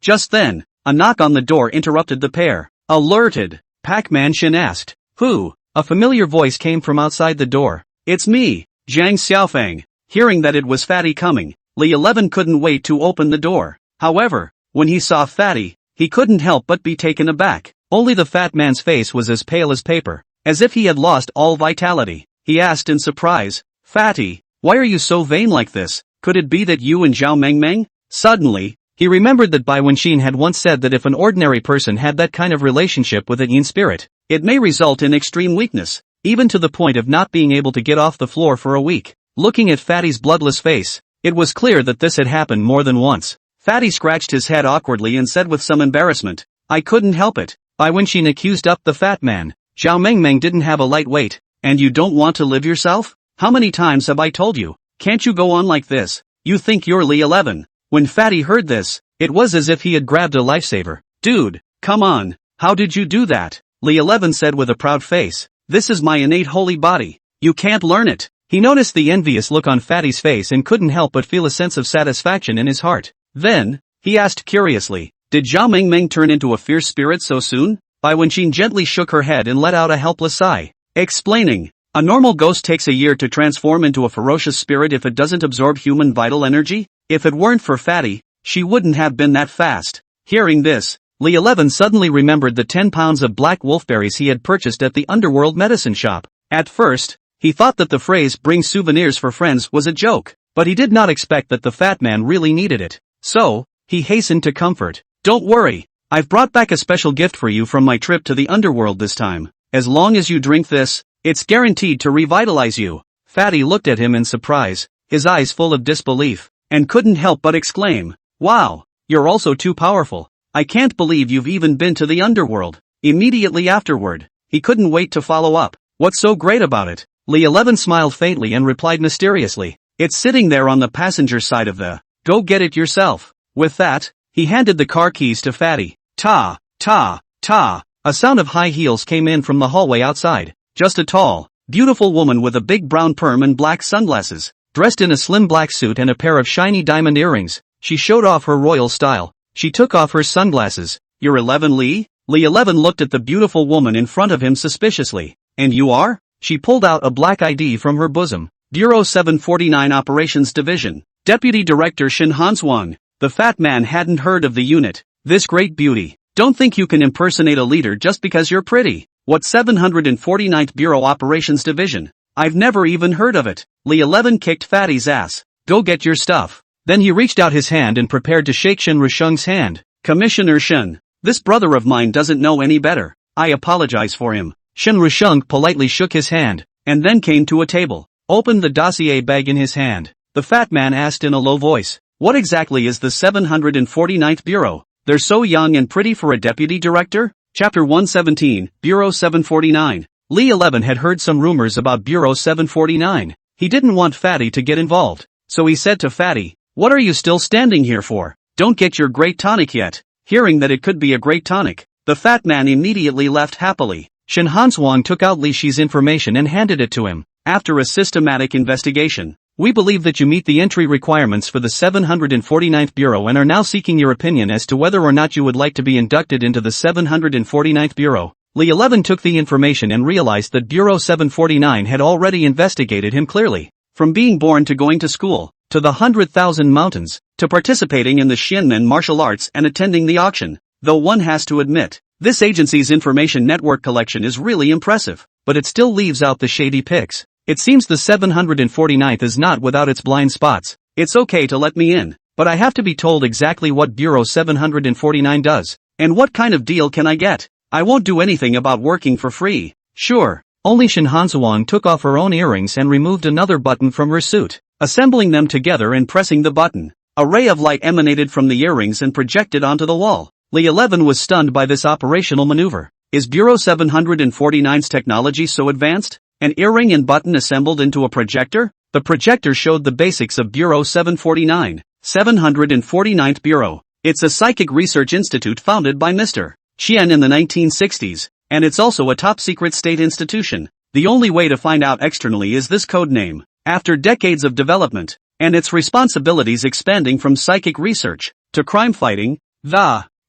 Just then, a knock on the door interrupted the pair. Alerted, Pac-Man Shin asked, "Who?" A familiar voice came from outside the door. "It's me, Zhang Xiaofeng." Hearing that it was Fatty coming, Li 11 couldn't wait to open the door. However, when he saw Fatty, he couldn't help but be taken aback. Only the fat man's face was as pale as paper, as if he had lost all vitality. He asked in surprise, "Fatty, why are you so vain like this? Could it be that you and Zhao Mengmeng?" Suddenly, he remembered that Bai Wenxin had once said that if an ordinary person had that kind of relationship with a yin spirit, it may result in extreme weakness, even to the point of not being able to get off the floor for a week. Looking at Fatty's bloodless face, it was clear that this had happened more than once. Fatty scratched his head awkwardly and said with some embarrassment, "I couldn't help it." Bai Wenxin accused up the fat man. "Zhao Mengmeng didn't have a light weight, and you don't want to live yourself? How many times have I told you? Can't you go on like this? You think you're Li 11. When Fatty heard this, it was as if he had grabbed a lifesaver. "Dude, come on, how did you do that?" Li 11 said with a proud face. "This is my innate holy body. You can't learn it." He noticed the envious look on Fatty's face and couldn't help but feel a sense of satisfaction in his heart. Then, he asked curiously, "Did Zhao Mengmeng turn into a fierce spirit so soon?" Bai Wenxin gently shook her head and let out a helpless sigh, explaining, "A normal ghost takes a year to transform into a ferocious spirit if it doesn't absorb human vital energy. If it weren't for Fatty, she wouldn't have been that fast." Hearing this, Li 11 suddenly remembered the 10 pounds of black wolfberries he had purchased at the underworld medicine shop. At first, he thought that the phrase "bring souvenirs for friends" was a joke, but he did not expect that the fat man really needed it. So, he hastened to comfort. "Don't worry, I've brought back a special gift for you from my trip to the underworld this time. As long as you drink this, it's guaranteed to revitalize you." Fatty looked at him in surprise, his eyes full of disbelief, and couldn't help but exclaim, "Wow, you're also too powerful. I can't believe you've even been to the underworld." Immediately afterward, he couldn't wait to follow up. "What's so great about it?" Li 11 smiled faintly and replied mysteriously, "It's sitting there on the passenger side of the, go get it yourself." With that, he handed the car keys to Fatty. Ta. A sound of high heels came in from the hallway outside. Just a tall, Beautiful woman with a big brown perm and black sunglasses, dressed in a slim black suit and a pair of shiny diamond earrings. She showed off her royal style. She took off her sunglasses. "You're 11 Lee?" Lee 11 looked at the beautiful woman in front of him suspiciously. "And you are?" She pulled out a black ID from her bosom. Bureau 749 Operations Division. Deputy Director Shin Hanswang. The fat man hadn't heard of the unit. "This great beauty. Don't think you can impersonate a leader just because you're pretty. What 749th Bureau Operations Division? I've never even heard of it." Lee 11 kicked Fatty's ass. "Go get your stuff." Then he reached out his hand and prepared to shake Shin Rusheng's hand. "Commissioner Shin, this brother of mine doesn't know any better. I apologize for him." Shin Rusheng politely shook his hand, and then came to a table, opened the dossier bag in his hand. The fat man asked in a low voice, "What exactly is the 749th Bureau? They're so young and pretty for a deputy director?" Chapter 117, Bureau 749. Lee 11 had heard some rumors about Bureau 749. He didn't want Fatty to get involved, so he said to Fatty, "What are you still standing here for? Don't get your great tonic yet." Hearing that it could be a great tonic, the fat man immediately left happily. Shin Hanswang took out Li Shi's information and handed it to him. "After a systematic investigation, we believe that you meet the entry requirements for the 749th Bureau and are now seeking your opinion as to whether or not you would like to be inducted into the 749th Bureau." Lee 11 took the information and realized that Bureau 749 had already investigated him clearly. From being born to going to school, to the 100,000 mountains, to participating in the Xianmen martial arts and attending the auction. Though one has to admit, this agency's information network collection is really impressive, but it still leaves out the shady pics. It seems the 749th is not without its blind spots. It's okay to let me in, but I have to be told exactly what Bureau 749 does, and what kind of deal can I get? I won't do anything about working for free. Sure. Only Shin Hanswang took off her own earrings and removed another button from her suit, assembling them together and pressing the button. A ray of light emanated from the earrings and projected onto the wall. Lee 11 was stunned by this operational maneuver. Is Bureau 749's technology so advanced? An earring and button assembled into a projector? The projector showed the basics of Bureau 749, 749th Bureau. It's a psychic research institute founded by Mr. Qian in the 1960s, and it's also a top-secret state institution. The only way to find out externally is this code name. After decades of development, and its responsibilities expanding from psychic research to crime fighting,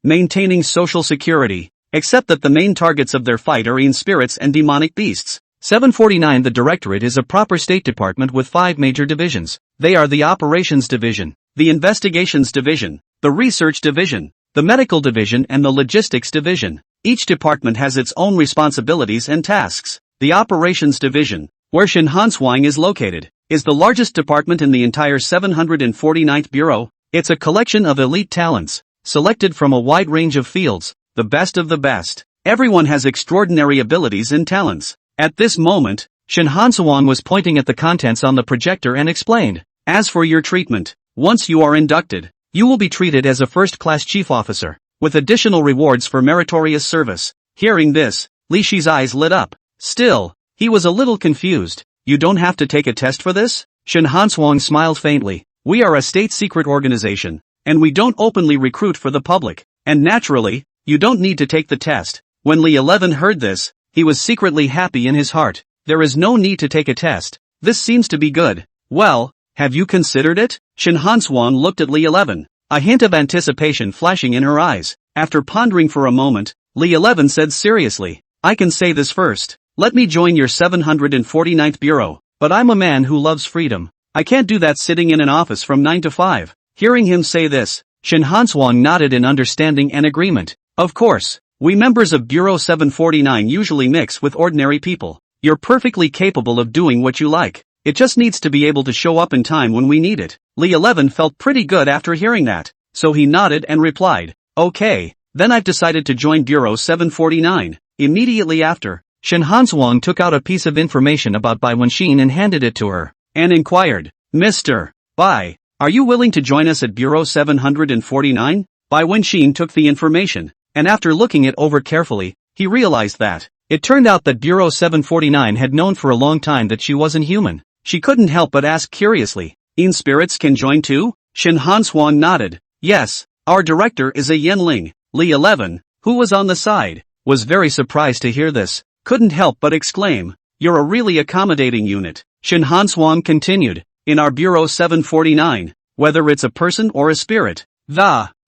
maintaining social security, except that the main targets of their fight are in spirits and demonic beasts. 749 The Directorate is a proper state department with 5 major divisions. They are the Operations Division, the Investigations Division, the Research Division, the Medical Division and the Logistics Division. Each department has its own responsibilities and tasks. The Operations Division, where Shin Hanswang is located, is the largest department in the entire 749th Bureau. It's a collection of elite talents, selected from a wide range of fields, the best of the best. Everyone has extraordinary abilities and talents. At this moment, Shin Hanswang was pointing at the contents on the projector and explained, "As for your treatment, once you are inducted, you will be treated as a first-class chief officer, with additional rewards for meritorious service." Hearing this, Li Shi's eyes lit up. Still, he was a little confused. "You don't have to take a test for this?" Shin Hanswang smiled faintly. "We are a state-secret organization, and we don't openly recruit for the public, and naturally, you don't need to take the test." When Li 11 heard this, he was secretly happy in his heart. There is no need to take a test. This seems to be good. "Well, have you considered it?" Shin Hanswang looked at Li 11, a hint of anticipation flashing in her eyes. After pondering for a moment, Li 11 said seriously, "I can say this first. Let me join your 749th Bureau, but I'm a man who loves freedom. I can't do that sitting in an office from 9 to 5. Hearing him say this, Shin Hanswang nodded in understanding and agreement. "Of course, we members of Bureau 749 usually mix with ordinary people. You're perfectly capable of doing what you like. It just needs to be able to show up in time when we need it." Li 11 felt pretty good after hearing that, so he nodded and replied, "Okay, then I've decided to join Bureau 749. Immediately after, Shin Hanswang took out a piece of information about Bai Wenxin and handed it to her, and inquired, "Mr. Bai, are you willing to join us at Bureau 749? Bai Wenxin took the information, and after looking it over carefully, he realized that it turned out that Bureau 749 had known for a long time that she wasn't human. She couldn't help but ask curiously, "In spirits can join too?" Shin Hanswang nodded. "Yes, our director is a Yenling." Li 11, who was on the side, was very surprised to hear this, couldn't help but exclaim, You're a really accommodating unit. Shin Hanswang continued. In our Bureau 749, whether it's a person or a spirit,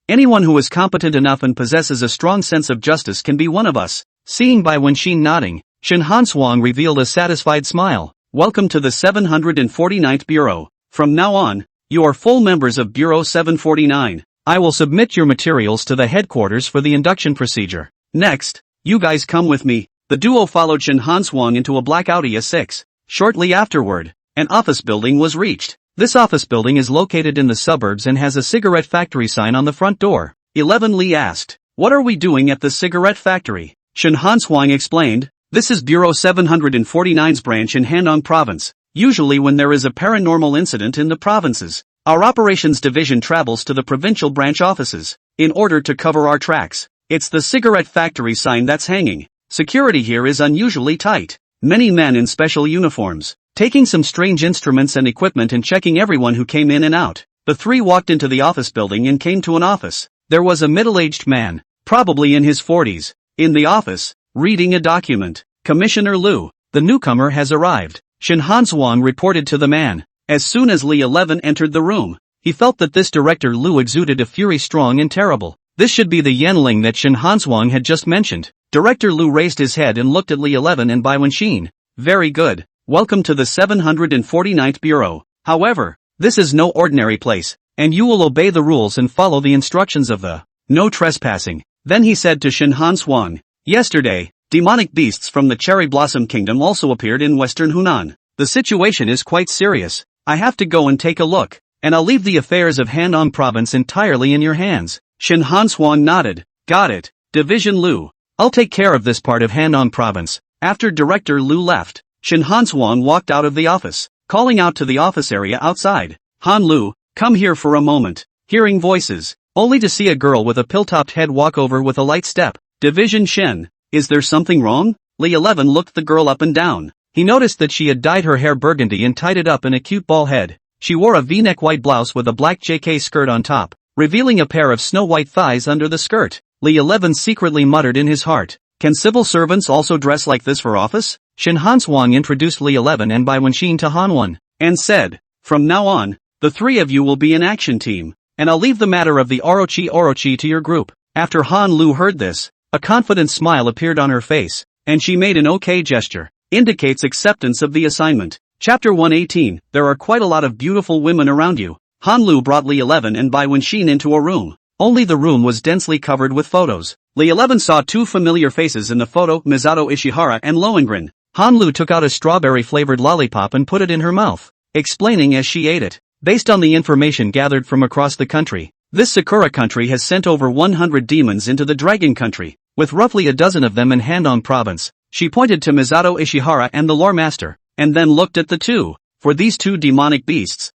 anyone who is competent enough and possesses a strong sense of justice can be one of us. Seeing Bai Wenxin nodding, Shin Hanswang revealed a satisfied smile. Welcome to the 749th Bureau. From now on, you are full members of Bureau 749. I will submit your materials to the headquarters for the induction procedure. Next, you guys come with me. The duo followed Shin Hanswang into a black Audi A6. Shortly afterward, an office building was reached. This office building is located in the suburbs and has a cigarette factory sign on the front door. 11 Li asked, "What are we doing at the cigarette factory?" Shin Hanswang explained, "This is Bureau 749's branch in Handong Province. Usually when there is a paranormal incident in the provinces, our operations division travels to the provincial branch offices, in order to cover our tracks. It's the cigarette factory sign that's hanging. Security here is unusually tight. Many men in special uniforms, taking some strange instruments and equipment and checking everyone who came in and out." The three walked into the office building and came to an office. There was a middle-aged man, probably in his 40s, in the office, reading a document. "Commissioner Lu, the newcomer has arrived," Shin Hanswang reported to the man. As soon as Li 11 entered the room, he felt that this Director Lu exuded a fury strong and terrible. This should be the Yanling that Shin Hanswang had just mentioned. Director Lu raised his head and looked at Li 11 and Bai Wenxin. "Very good. Welcome to the 749th Bureau. However, this is no ordinary place, and you will obey the rules and follow the instructions of the no trespassing." Then he said to Shin Hanswang, "Yesterday, demonic beasts from the Cherry Blossom Kingdom also appeared in western Hunan. The situation is quite serious. I have to go and take a look, and I'll leave the affairs of Handong Province entirely in your hands." Shin Hanswang nodded. "Got it, Division Lu. I'll take care of this part of Handong Province." After Director Lu left, Shin Hanswang walked out of the office, calling out to the office area outside, "Han Lu, come here for a moment." Hearing voices, only to see a girl with a pill-topped head walk over with a light step. "Division Shen, is there something wrong?" Li 11 looked the girl up and down. He noticed that she had dyed her hair burgundy and tied it up in a cute ball head. She wore a V-neck white blouse with a black JK skirt on top, revealing a pair of snow-white thighs under the skirt. Li 11 secretly muttered in his heart, "Can civil servants also dress like this for office?" Shin Hanswang introduced Li 11 and Bai Wenxin to Han and said, "From now on, the three of you will be an action team, and I'll leave the matter of the Orochi to your group." After Han Lu heard this, a confident smile appeared on her face, and she made an OK gesture, indicates acceptance of the assignment. Chapter 118, there are quite a lot of beautiful women around you. Han Lu brought Li 11 and Bai Wenxin into a room. Only the room was densely covered with photos. Li 11 saw two familiar faces in the photo, Misato Ishihara and Lohengrin. Han Lu took out a strawberry-flavored lollipop and put it in her mouth, explaining as she ate it. Based on the information gathered from across the country, this Sakura country has sent over 100 demons into the Dragon country, with roughly a dozen of them in Handong Province. She pointed to Misato Ishihara and the lore master, and then looked at the two. "For these two demonic beasts,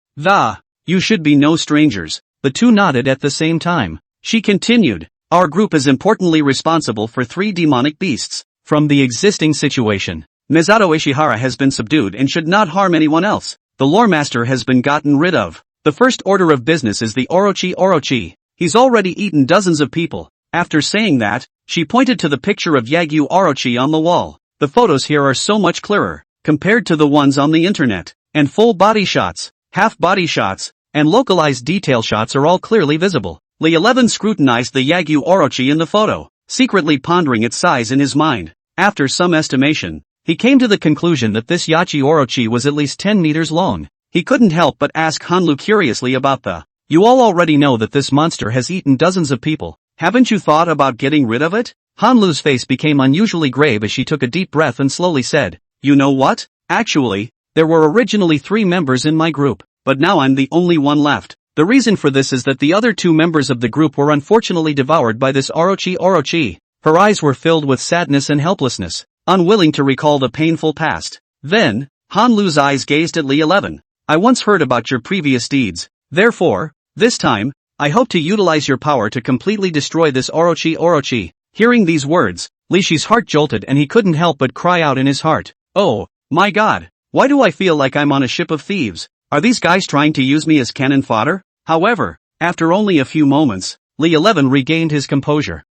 you should be no strangers." The two nodded at the same time. She continued, "Our group is importantly responsible for 3 demonic beasts. From the existing situation, Misato Ishihara has been subdued and should not harm anyone else. The lore master has been gotten rid of. The first order of business is the Orochi. He's already eaten dozens of people." After saying that, she pointed to the picture of Yagyu Orochi on the wall. "The photos here are so much clearer, compared to the ones on the internet, and full body shots, half body shots, and localized detail shots are all clearly visible." Li 11 scrutinized the Yagyu Orochi in the photo, secretly pondering its size in his mind. After some estimation, he came to the conclusion that this Yachi Orochi was at least 10 meters long. He couldn't help but ask Han Lu curiously about the, "You all already know that this monster has eaten dozens of people. Haven't you thought about getting rid of it?" Han Lu's face became unusually grave as she took a deep breath and slowly said, "You know what? Actually, there were originally 3 members in my group, but now I'm the only one left. The reason for this is that the other 2 members of the group were unfortunately devoured by this Orochi. Her eyes were filled with sadness and helplessness, unwilling to recall the painful past. Then, Han Lu's eyes gazed at Li 11. "I once heard about your previous deeds. Therefore, this time, I hope to utilize your power to completely destroy this Orochi. Hearing these words, Li Shi's heart jolted and he couldn't help but cry out in his heart, "Oh, my God, why do I feel like I'm on a ship of thieves? Are these guys trying to use me as cannon fodder?" However, after only a few moments, Li 11 regained his composure.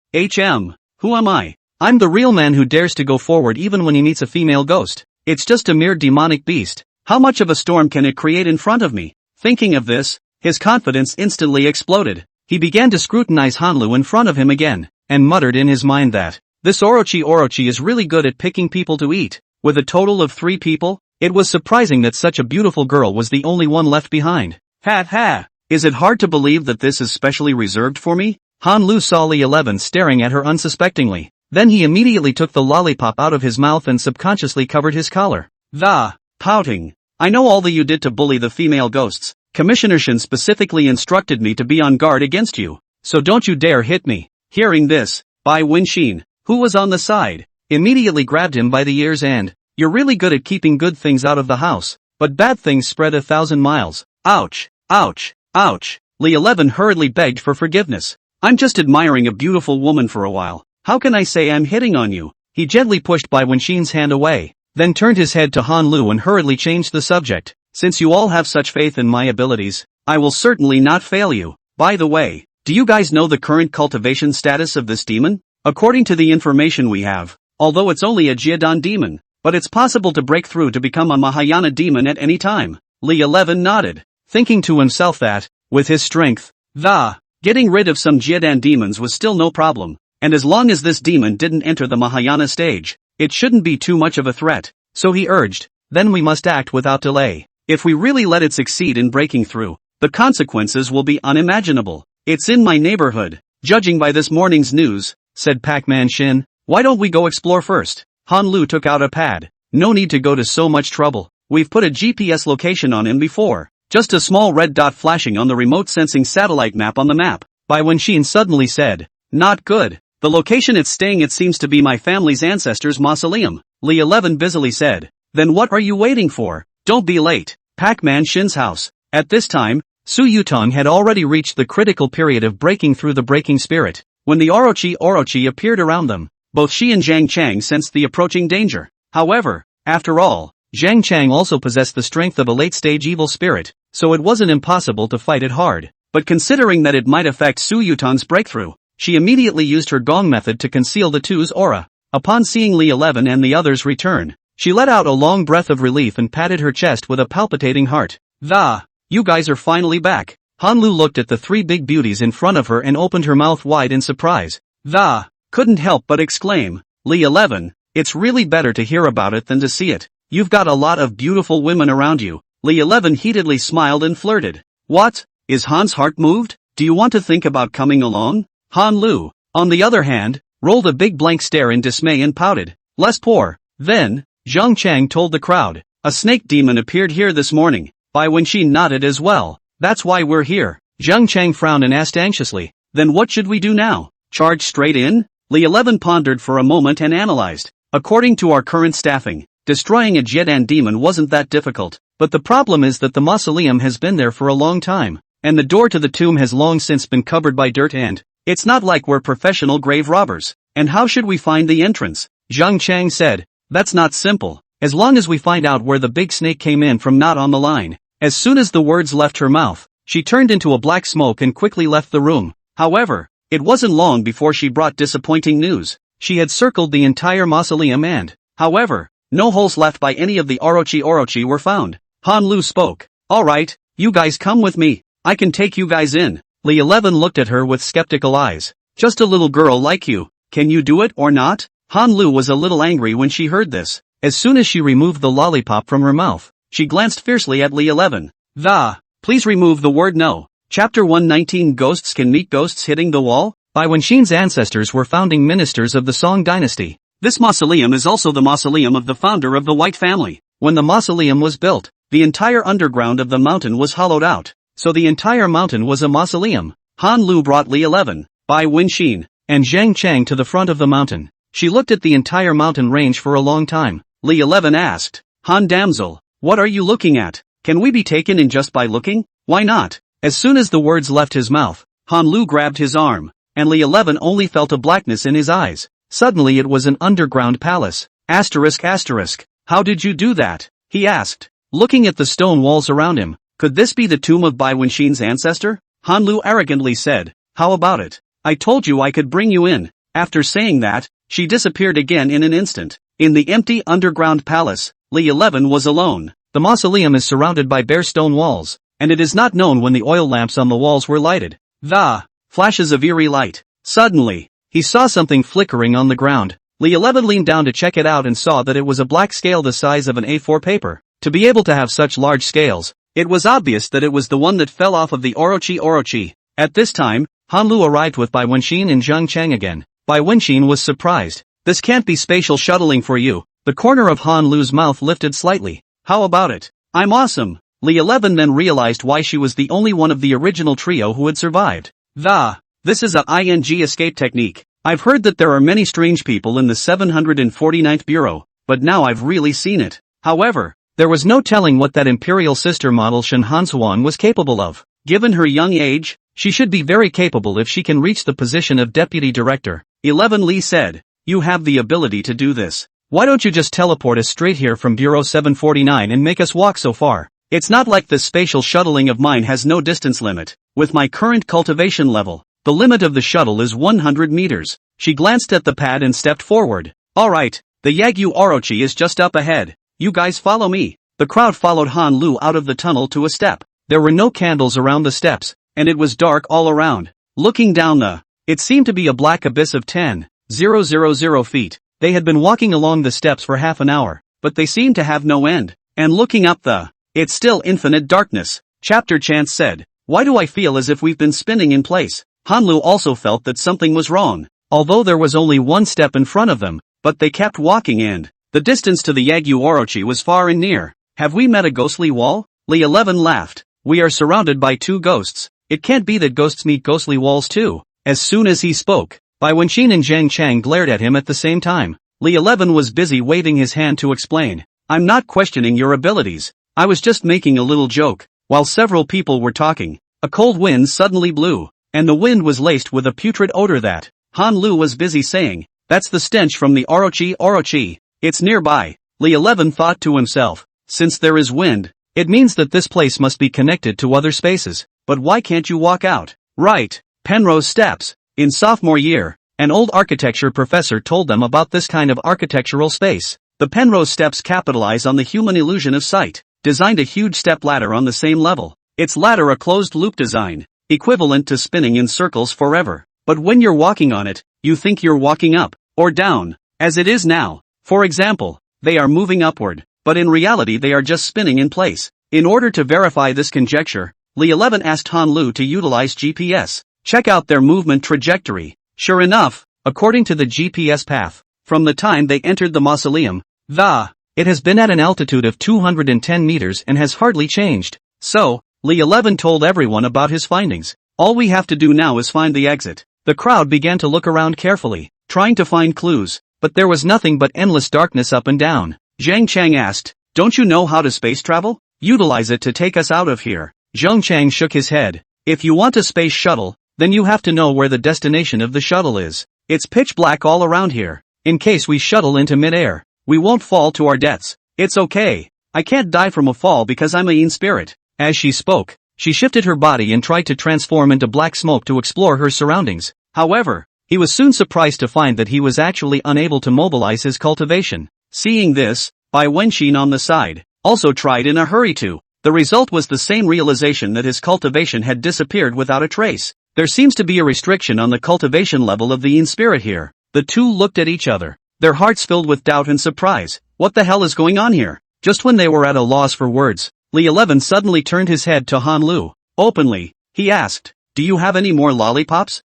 "Who am I? I'm the real man who dares to go forward even when he meets a female ghost. It's just a mere demonic beast. How much of a storm can it create in front of me? Thinking of this, his confidence instantly exploded. He began to scrutinize Hanlu in front of him again, and muttered in his mind that this Orochi is really good at picking people to eat. With a total of 3 people, it was surprising that such a beautiful girl was the only one left behind. Ha! Is it hard to believe that this is specially reserved for me? Hanlu saw Li 11 staring at her unsuspectingly. Then he immediately took the lollipop out of his mouth and subconsciously covered his collar. Pouting. I know all that you did to bully the female ghosts. Commissioner Shin specifically instructed me to be on guard against you, so don't you dare hit me. Hearing this, Bai Wenxin, who was on the side, immediately grabbed him by the ears and, you're really good at keeping good things out of the house, but bad things spread 1,000 miles. Ouch. Li 11 hurriedly begged for forgiveness. I'm just admiring a beautiful woman for a while. How can I say I'm hitting on you? He gently pushed Bai Wenxin's hand away, then turned his head to Han Lu and hurriedly changed the subject. Since you all have such faith in my abilities, I will certainly not fail you. By the way, do you guys know the current cultivation status of this demon? According to the information we have, although it's only a Jiadan demon, but it's possible to break through to become a Mahayana demon at any time. Li 11 nodded, thinking to himself that, with his strength, getting rid of some Jiadan demons was still no problem, and as long as this demon didn't enter the Mahayana stage, it shouldn't be too much of a threat. So he urged, then we must act without delay. If we really let it succeed in breaking through, the consequences will be unimaginable. It's in my neighborhood. Judging by this morning's news, said Pac-Man Shin, why don't we go explore first? Han Lu took out a pad. No need to go to so much trouble. We've put a GPS location on him before. Just a small red dot flashing on the remote sensing satellite map on the map. Bai Wenxin suddenly said, not good. The location it's staying at seems to be my family's ancestors' mausoleum. Li 11 busily said. Then what are you waiting for? Don't be late. Pac-Man Shin's house. At this time, Su Yutang had already reached the critical period of breaking through the breaking spirit. When the Orochi appeared around them, both she and Zhang Chang sensed the approaching danger. However, after all, Zhang Chang also possessed the strength of a late-stage evil spirit, so it wasn't impossible to fight it hard. But considering that it might affect Su Yutang's breakthrough, she immediately used her gong method to conceal the two's aura. Upon seeing Li 11 and the others return, she let out a long breath of relief and patted her chest with a palpitating heart. You guys are finally back. Han Lu looked at the 3 big beauties in front of her and opened her mouth wide in surprise. Couldn't help but exclaim, Li 11, it's really better to hear about it than to see it. You've got a lot of beautiful women around you. Li 11 heatedly smiled and flirted. What? Is Han's heart moved? Do you want to think about coming along? Han Lu, on the other hand, rolled a big blank stare in dismay and pouted. Less poor. Then, Zhang Chang told the crowd, a snake demon appeared here this morning. Bai Wenxin nodded as well. That's why we're here. Zhang Chang frowned and asked anxiously, then what should we do now? Charge straight in? Li 11 pondered for a moment and analyzed. According to our current staffing, destroying a Jiadan demon wasn't that difficult, but the problem is that the mausoleum has been there for a long time, and the door to the tomb has long since been covered by dirt and, it's not like we're professional grave robbers. And how should we find the entrance? Zhang Chang said, that's not simple, as long as we find out where the big snake came in from not on the line. As soon as the words left her mouth, she turned into a black smoke and quickly left the room. However, it wasn't long before she brought disappointing news. She had circled the entire mausoleum and, however, no holes left by any of the Orochi were found. Han Lu spoke. Alright, you guys come with me. I can take you guys in. Li 11 looked at her with skeptical eyes. Just a little girl like you. Can you do it or not? Han Lu was a little angry when she heard this. As soon as she removed the lollipop from her mouth, she glanced fiercely at Li 11. Please remove the word no. Chapter 119 Ghosts can meet ghosts hitting the wall? Bai Wenxin's ancestors were founding ministers of the Song dynasty. This mausoleum is also the mausoleum of the founder of the White family. When the mausoleum was built, the entire underground of the mountain was hollowed out, so the entire mountain was a mausoleum. Han Lu brought Li 11, Bai Wenxin, and Zhang Chang to the front of the mountain. She looked at the entire mountain range for a long time. Li 11 asked, Han damsel, what are you looking at? Can we be taken in just by looking? Why not? As soon as the words left his mouth, Han Lu grabbed his arm, and Li 11 only felt a blackness in his eyes. Suddenly it was an underground palace. Asterisk. How did you do that? He asked, looking at the stone walls around him. Could this be the tomb of Bai Wenxin's ancestor? Han Lu arrogantly said, how about it? I told you I could bring you in. After saying that, she disappeared again in an instant. In the empty underground palace, Li 11 was alone. The mausoleum is surrounded by bare stone walls, and it is not known when the oil lamps on the walls were lighted. The flashes of eerie light. Suddenly, he saw something flickering on the ground. Li 11 leaned down to check it out and saw that it was a black scale the size of an A4 paper. To be able to have such large scales, it was obvious that it was the one that fell off of the Orochi. At this time, Han Lu arrived with Bai Wenxin and Zhang Chang again. Bai Wenxin was surprised. This can't be spatial shuttling for you. The corner of Han Lu's mouth lifted slightly. How about it? I'm awesome. Li 11 then realized why she was the only one of the original trio who had survived. This is a ING escape technique. I've heard that there are many strange people in the 749th Bureau, but now I've really seen it. However, there was no telling what that Imperial sister model Shen Hansuan was capable of. Given her young age, she should be very capable if she can reach the position of deputy director. 11 Li said, you have the ability to do this. Why don't you just teleport us straight here from Bureau 749 and make us walk so far? It's not like this spatial shuttling of mine has no distance limit. With my current cultivation level, the limit of the shuttle is 100 meters. She glanced at the pad and stepped forward. Alright, the Yagyu Orochi is just up ahead. You guys follow me. The crowd followed Han Lu out of the tunnel to a step. There were no candles around the steps, and it was dark all around. Looking down it seemed to be a black abyss of 10,000 feet. They had been walking along the steps for half an hour, but they seemed to have no end. And looking up it's still infinite darkness. Chapter Chance said, why do I feel as if we've been spinning in place? Han Lu also felt that something was wrong, although there was only one step in front of them, but they kept walking and the distance to the Yagyu Orochi was far and near. Have we met a ghostly wall? Li 11 laughed. We are surrounded by two ghosts. It can't be that ghosts meet ghostly walls too. As soon as he spoke, Bai Wenxin and Zhang Chang glared at him at the same time. Li 11 was busy waving his hand to explain. I'm not questioning your abilities. I was just making a little joke. While several people were talking, a cold wind suddenly blew, and the wind was laced with a putrid odor that Han Lu was busy saying, that's the stench from the Orochi. It's nearby. Li 11 thought to himself, since there is wind, it means that this place must be connected to other spaces. But why can't you walk out? Right, Penrose Steps. In sophomore year, an old architecture professor told them about this kind of architectural space. The Penrose Steps capitalize on the human illusion of sight, designed a huge step ladder on the same level. Its ladder a closed-loop design, equivalent to spinning in circles forever. But when you're walking on it, you think you're walking up, or down, as it is now. For example, they are moving upward, but in reality they are just spinning in place. In order to verify this conjecture, Li 11 asked Han Lu to utilize GPS. Check out their movement trajectory. Sure enough, according to the GPS path, from the time they entered the mausoleum, it has been at an altitude of 210 meters and has hardly changed. So, Li 11 told everyone about his findings. All we have to do now is find the exit. The crowd began to look around carefully, trying to find clues, but there was nothing but endless darkness up and down. Zhang Chang asked, don't you know how to space travel? Utilize it to take us out of here. Zhang Chang shook his head. If you want a space shuttle, then you have to know where the destination of the shuttle is. It's pitch black all around here. In case we shuttle into mid-air, we won't fall to our deaths. It's okay. I can't die from a fall because I'm a Yin spirit. As she spoke, she shifted her body and tried to transform into black smoke to explore her surroundings. However, he was soon surprised to find that he was actually unable to mobilize his cultivation. Seeing this, Bai Wenxin on the side also tried in a hurry to. The result was the same realization that his cultivation had disappeared without a trace. There seems to be a restriction on the cultivation level of the Yin spirit here. The two looked at each other, their hearts filled with doubt and surprise. What the hell is going on here? Just when they were at a loss for words, Li 11 suddenly turned his head to Han Lu. Openly, he asked, do you have any more lollipops?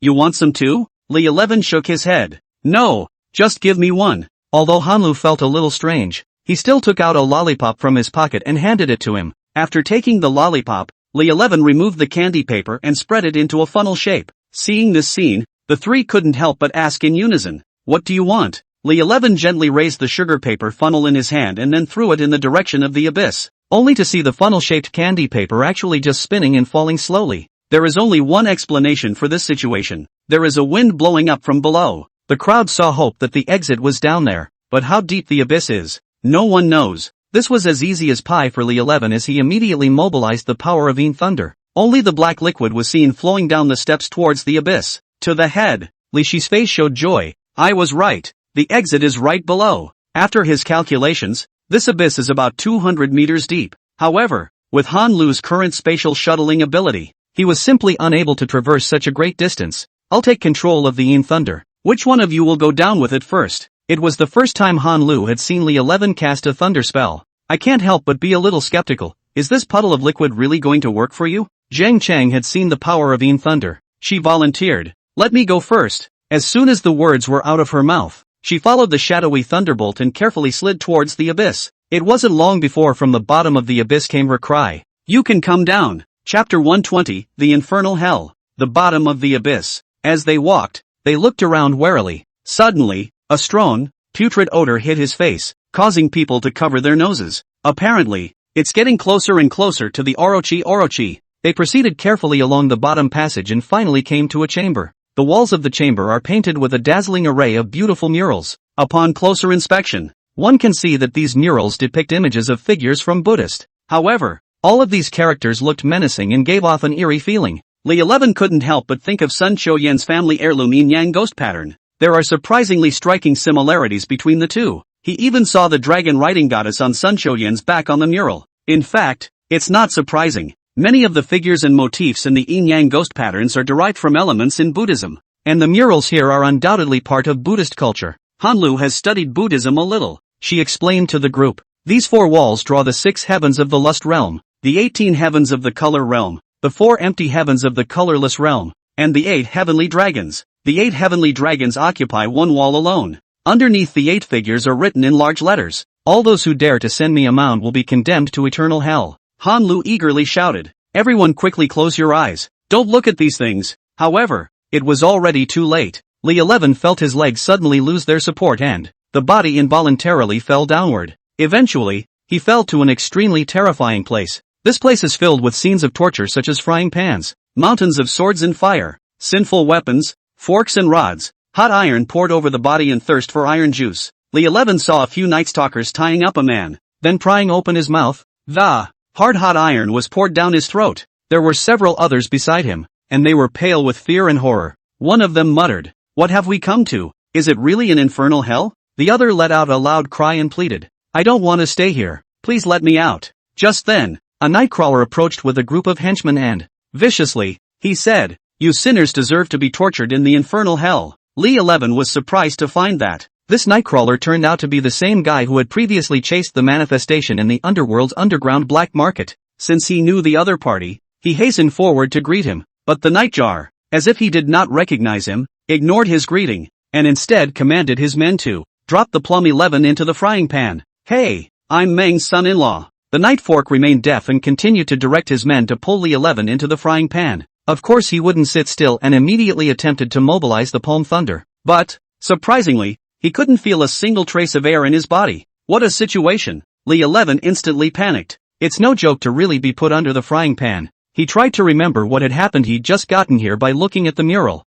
You want some too? Li 11 shook his head. No, just give me one. Although Han Lu felt a little strange, he still took out a lollipop from his pocket and handed it to him. After taking the lollipop, Li 11 removed the candy paper and spread it into a funnel shape. Seeing this scene, the three couldn't help but ask in unison, what do you want? Li 11 gently raised the sugar paper funnel in his hand and then threw it in the direction of the abyss, only to see the funnel-shaped candy paper actually just spinning and falling slowly. There is only one explanation for this situation. There is a wind blowing up from below. The crowd saw hope that the exit was down there, but how deep the abyss is, no one knows. This was as easy as pie for Li 11 as he immediately mobilized the power of Yin Thunder. Only the black liquid was seen flowing down the steps towards the abyss. To the head, Li Shi's face showed joy. I was right. The exit is right below. After his calculations, This abyss is about 200 meters deep. However, with Han Lu's current spatial shuttling ability, he was simply unable to traverse such a great distance. I'll take control of the Yin Thunder. Which one of you will go down with it first? It was the first time Han Lu had seen Li 11 cast a thunder spell. I can't help but be a little skeptical. Is this puddle of liquid really going to work for you? Chang had seen the power of Yin Thunder. She volunteered. Let me go first. As soon as the words were out of her mouth, she followed the shadowy thunderbolt and carefully slid towards the abyss. It wasn't long before from the bottom of the abyss came her cry. You can come down. Chapter 120, The Infernal Hell. The bottom of the abyss. As they walked, they looked around warily. Suddenly, a strong, putrid odor hit his face, causing people to cover their noses. Apparently, it's getting closer and closer to the Orochi. They proceeded carefully along the bottom passage and finally came to a chamber. The walls of the chamber are painted with a dazzling array of beautiful murals. Upon closer inspection, one can see that these murals depict images of figures from Buddhist. However, all of these characters looked menacing and gave off an eerie feeling. Li 11 couldn't help but think of Sun Chou-Yen's family heirloom Yin-Yang ghost pattern. There are surprisingly striking similarities between the two. He even saw the dragon riding goddess on Sun Chou-Yen's back on the mural. In fact, it's not surprising. Many of the figures and motifs in the Yin-Yang ghost patterns are derived from elements in Buddhism, and the murals here are undoubtedly part of Buddhist culture. Han Lu has studied Buddhism a little, she explained to the group. These 4 walls draw the 6 heavens of the lust realm, the 18 heavens of the color realm, the 4 empty heavens of the colorless realm, and the 8 heavenly dragons. The 8 heavenly dragons occupy one wall alone. Underneath the 8 figures are written in large letters, all those who dare to send me a mound will be condemned to eternal hell. Han Lu eagerly shouted. Everyone quickly close your eyes. Don't look at these things. However, it was already too late. Li 11 felt his legs suddenly lose their support and the body involuntarily fell downward. Eventually, he fell to an extremely terrifying place. This place is filled with scenes of torture such as frying pans, mountains of swords and fire, sinful weapons, forks and rods, hot iron poured over the body and thirst for iron juice. Li 11 saw a few Night Stalkers tying up a man, then prying open his mouth. The hard hot iron was poured down his throat. There were several others beside him, and they were pale with fear and horror. One of them muttered, "What have we come to? Is it really an infernal hell?" The other let out a loud cry and pleaded, "I don't want to stay here. Please let me out." Just then, a nightcrawler approached with a group of henchmen and, viciously, he said, "You sinners deserve to be tortured in the infernal hell." Li 11 was surprised to find that this nightcrawler turned out to be the same guy who had previously chased the manifestation in the underworld's underground black market. Since he knew the other party, he hastened forward to greet him, but the Nightjar, as if he did not recognize him, ignored his greeting, and instead commanded his men to drop the plum 11 into the frying pan. "Hey, I'm Meng's son-in-law." The Night Fork remained deaf and continued to direct his men to pull Li 11 into the frying pan. Of course he wouldn't sit still and immediately attempted to mobilize the Palm Thunder. But, surprisingly, he couldn't feel a single trace of air in his body. What a situation! Li 11 instantly panicked. It's no joke to really be put under the frying pan. He tried to remember what had happened. He'd just gotten here by looking at the mural.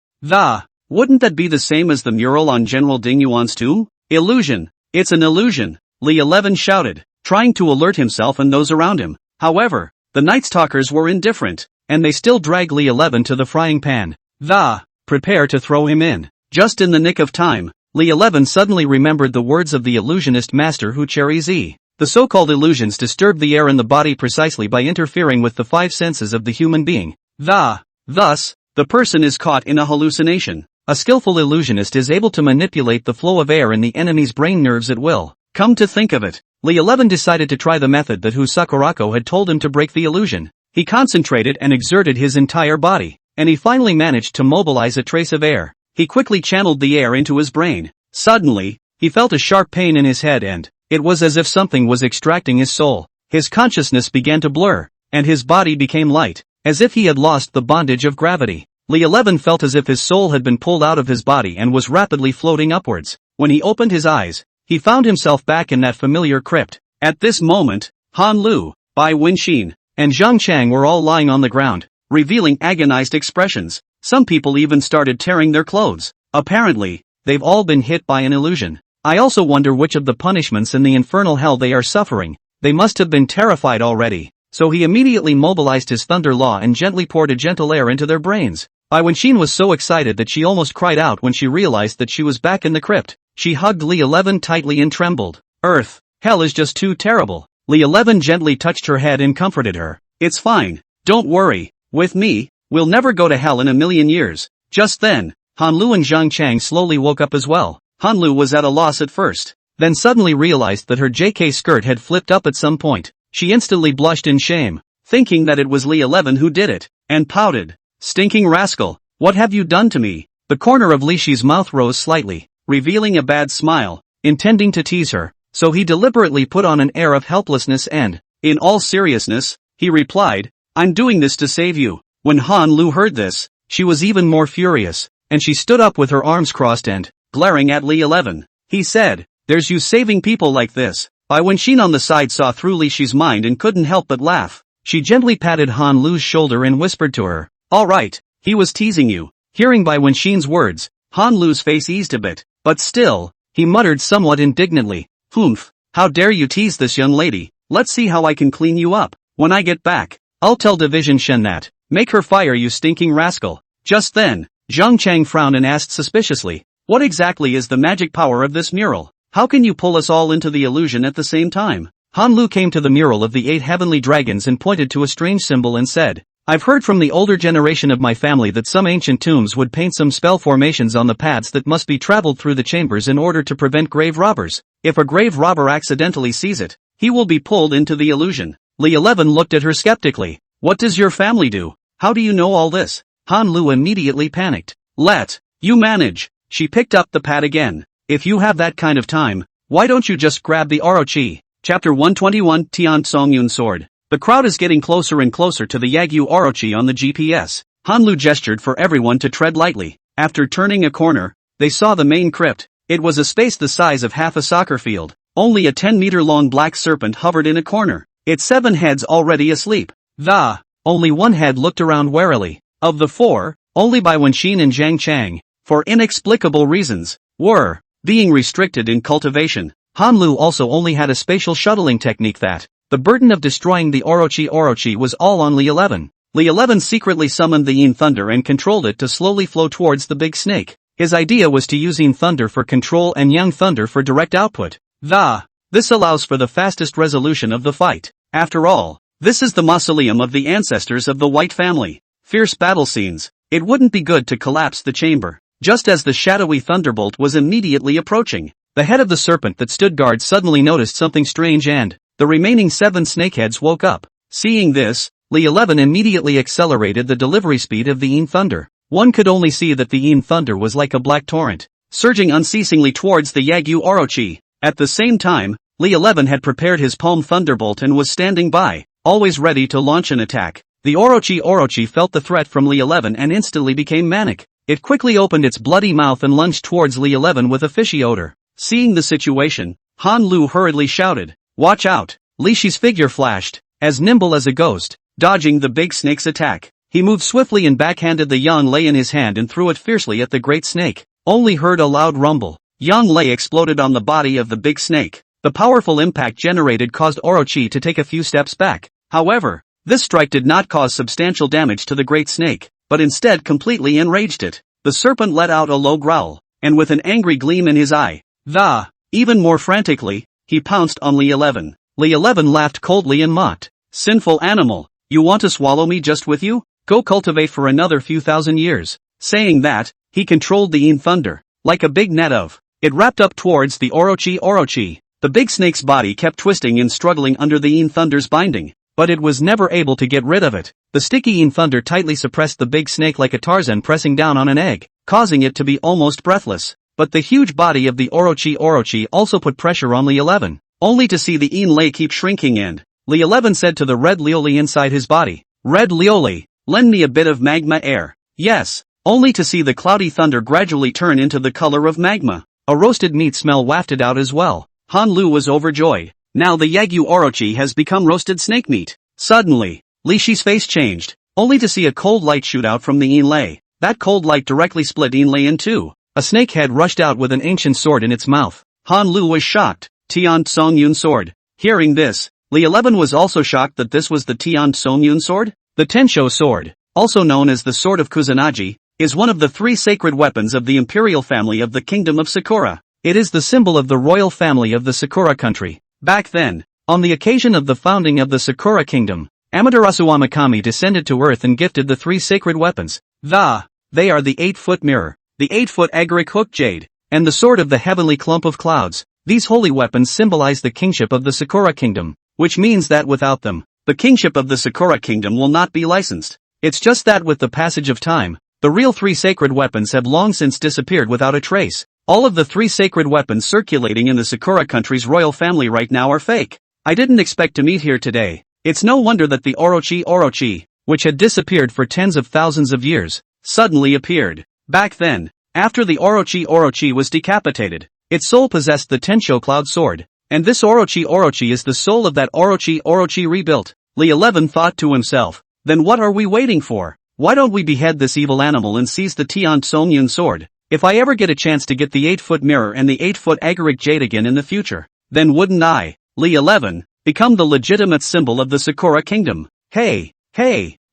Wouldn't that be the same as the mural on General Ding Yuan's tomb? Illusion! It's an illusion! Li 11 shouted, trying to alert himself and those around him. However, the Night Stalkers were indifferent, and they still dragged Li 11 to the frying pan. Prepare to throw him in. Just in the nick of time, Li 11 suddenly remembered the words of the illusionist master Hu Cheri. The so-called illusions disturb the air in the body precisely by interfering with the 5 senses of the human being. Thus, the person is caught in a hallucination. A skillful illusionist is able to manipulate the flow of air in the enemy's brain nerves at will. Come to think of it, Li 11 decided to try the method that Hu Sakurako had told him to break the illusion. He concentrated and exerted his entire body, and he finally managed to mobilize a trace of air. He quickly channeled the air into his brain. Suddenly, he felt a sharp pain in his head and it was as if something was extracting his soul. His consciousness began to blur, and his body became light, as if he had lost the bondage of gravity. Li 11 felt as if his soul had been pulled out of his body and was rapidly floating upwards. When he opened his eyes, he found himself back in that familiar crypt. At this moment, Han Lu, Bai Wenxin, and Zhang Chang were all lying on the ground, revealing agonized expressions. Some people even started tearing their clothes. Apparently, they've all been hit by an illusion. I also wonder which of the punishments in the infernal hell they are suffering. They must have been terrified already. So he immediately mobilized his thunder law and gently poured a gentle air into their brains. Bai Wenxin was so excited that she almost cried out when she realized that she was back in the crypt. She hugged Li 11 tightly and trembled. Earth, Hell is just too terrible. Li 11 gently touched her head and comforted her. It's fine. Don't worry. With me, we'll never go to hell in a million years. Just then, Hanlu and Zhang Chang slowly woke up as well. Hanlu was at a loss at first, then suddenly realized that her JK skirt had flipped up at some point. She instantly blushed in shame, thinking that it was Li 11 who did it, and pouted. Stinking rascal, what have you done to me? The corner of Li Shi's mouth rose slightly, revealing a bad smile, intending to tease her, so he deliberately put on an air of helplessness and, in all seriousness, he replied, I'm doing this to save you. When Han Lu heard this, she was even more furious, and she stood up with her arms crossed and, glaring at Li 11. He said, there's you saving people like this. Bai Wenxin on the side saw through Li Shi's mind and couldn't help but laugh. She gently patted Han Lu's shoulder and whispered to her, alright, he was teasing you. Hearing Bai Wenxin's words, Han Lu's face eased a bit, but still, he muttered somewhat indignantly, Humph, how dare you tease this young lady? Let's see how I can clean you up. When I get back, I'll tell Division Shen that. Make her fire you stinking rascal. Just then, Zhang Chang frowned and asked suspiciously, what exactly is the magic power of this mural? How can you pull us all into the illusion at the same time? Han Lu came to the mural of the 8 heavenly dragons and pointed to a strange symbol and said, I've heard from the older generation of my family that some ancient tombs would paint some spell formations on the paths that must be traveled through the chambers in order to prevent grave robbers. If a grave robber accidentally sees it, he will be pulled into the illusion. Li 11 looked at her skeptically. What does your family do? How do you know all this? Han Lu immediately panicked. Let you manage. She picked up the pad again. If you have that kind of time, why don't you just grab the Orochi? Chapter 121 Tian Songyun Sword. The crowd is getting closer and closer to the Yagyu Orochi on the GPS. Han Lu gestured for everyone to tread lightly. After turning a corner, they saw the main crypt. It was a space the size of half a soccer field. Only a 10-meter-long black serpent hovered in a corner, its 7 heads already asleep. Only one head looked around warily. Of the 4, only Bai Wenxin and Zhang Chang, for inexplicable reasons, were being restricted in cultivation. Han Lu also only had a spatial shuttling technique that, the burden of destroying the Orochi was all on Li 11. Li 11 secretly summoned the Yin Thunder and controlled it to slowly flow towards the big snake. His idea was to use Yin Thunder for control and Yang Thunder for direct output. This allows for the fastest resolution of the fight. After all, this is the mausoleum of the ancestors of the White family. Fierce battle scenes. It wouldn't be good to collapse the chamber. Just as the shadowy thunderbolt was immediately approaching, the head of the serpent that stood guard suddenly noticed something strange and, the remaining 7 snakeheads woke up. Seeing this, Li 11 immediately accelerated the delivery speed of the Yin Thunder. One could only see that the Yin Thunder was like a black torrent, surging unceasingly towards the Yagyu Orochi. At the same time, Li 11 had prepared his palm thunderbolt and was standing by, always ready to launch an attack. The Orochi felt the threat from Li 11 and instantly became manic. It quickly opened its bloody mouth and lunged towards Li 11 with a fishy odor. Seeing the situation, Han Lu hurriedly shouted, watch out! Li Shi's figure flashed, as nimble as a ghost, dodging the big snake's attack. He moved swiftly and backhanded the Yang Lei in his hand and threw it fiercely at the great snake. Only heard a loud rumble. Yang Lei exploded on the body of the big snake. The powerful impact generated caused Orochi to take a few steps back. However, this strike did not cause substantial damage to the great snake, but instead completely enraged it. The serpent let out a low growl, and with an angry gleam in his eye, even more frantically, he pounced on Li 11. Li 11 laughed coldly and mocked. Sinful animal, you want to swallow me just with you? Go cultivate for another few thousand years. Saying that, he controlled the Yin Thunder, like a big net of. It wrapped up towards the Orochi. The big snake's body kept twisting and struggling under the Yin Thunder's binding, but it was never able to get rid of it. The sticky Yin Thunder tightly suppressed the big snake like a Tarzan pressing down on an egg, causing it to be almost breathless. But the huge body of the Orochi also put pressure on Li 11, only to see the Yin Lei keep shrinking and, Li 11 said to the red Lioli inside his body, Red Lioli, lend me a bit of magma air. Yes, only to see the cloudy thunder gradually turn into the color of magma. A roasted meat smell wafted out as well. Han Lu was overjoyed. Now the Yagyu Orochi has become roasted snake meat. Suddenly, Li Shi's face changed, only to see a cold light shoot out from the Yin Lei. That cold light directly split Yin Lei in two. A snake head rushed out with an ancient sword in its mouth. Han Lu was shocked. Tian Songyun sword. Hearing this, Li 11 was also shocked that this was the Tian Songyun sword. The Tensho sword, also known as the Sword of Kusanagi, is one of the 3 sacred weapons of the imperial family of the Kingdom of Sakura. It is the symbol of the royal family of the Sakura country. Back then, on the occasion of the founding of the Sakura Kingdom, Amaterasu Kami descended to earth and gifted the 3 sacred weapons. They are the 8-foot mirror, the 8-foot agaric hook jade, and the sword of the heavenly clump of clouds. These holy weapons symbolize the kingship of the Sakura Kingdom, which means that without them, the kingship of the Sakura Kingdom will not be licensed. It's just that with the passage of time, the real 3 sacred weapons have long since disappeared without a trace. All of the 3 sacred weapons circulating in the Sakura country's royal family right now are fake. I didn't expect to meet here today. It's no wonder that the Orochi, which had disappeared for tens of thousands of years, suddenly appeared. Back then, after the Orochi was decapitated, its soul possessed the Tensho Cloud Sword, and this Orochi is the soul of that Orochi rebuilt. Li 11 thought to himself, then what are we waiting for? Why don't we behead this evil animal and seize the Tian Tsongyun sword? If I ever get a chance to get the 8-foot mirror and the 8-foot agaric jade again in the future, then wouldn't I, Li 11, become the legitimate symbol of the Sakura Kingdom? Hey,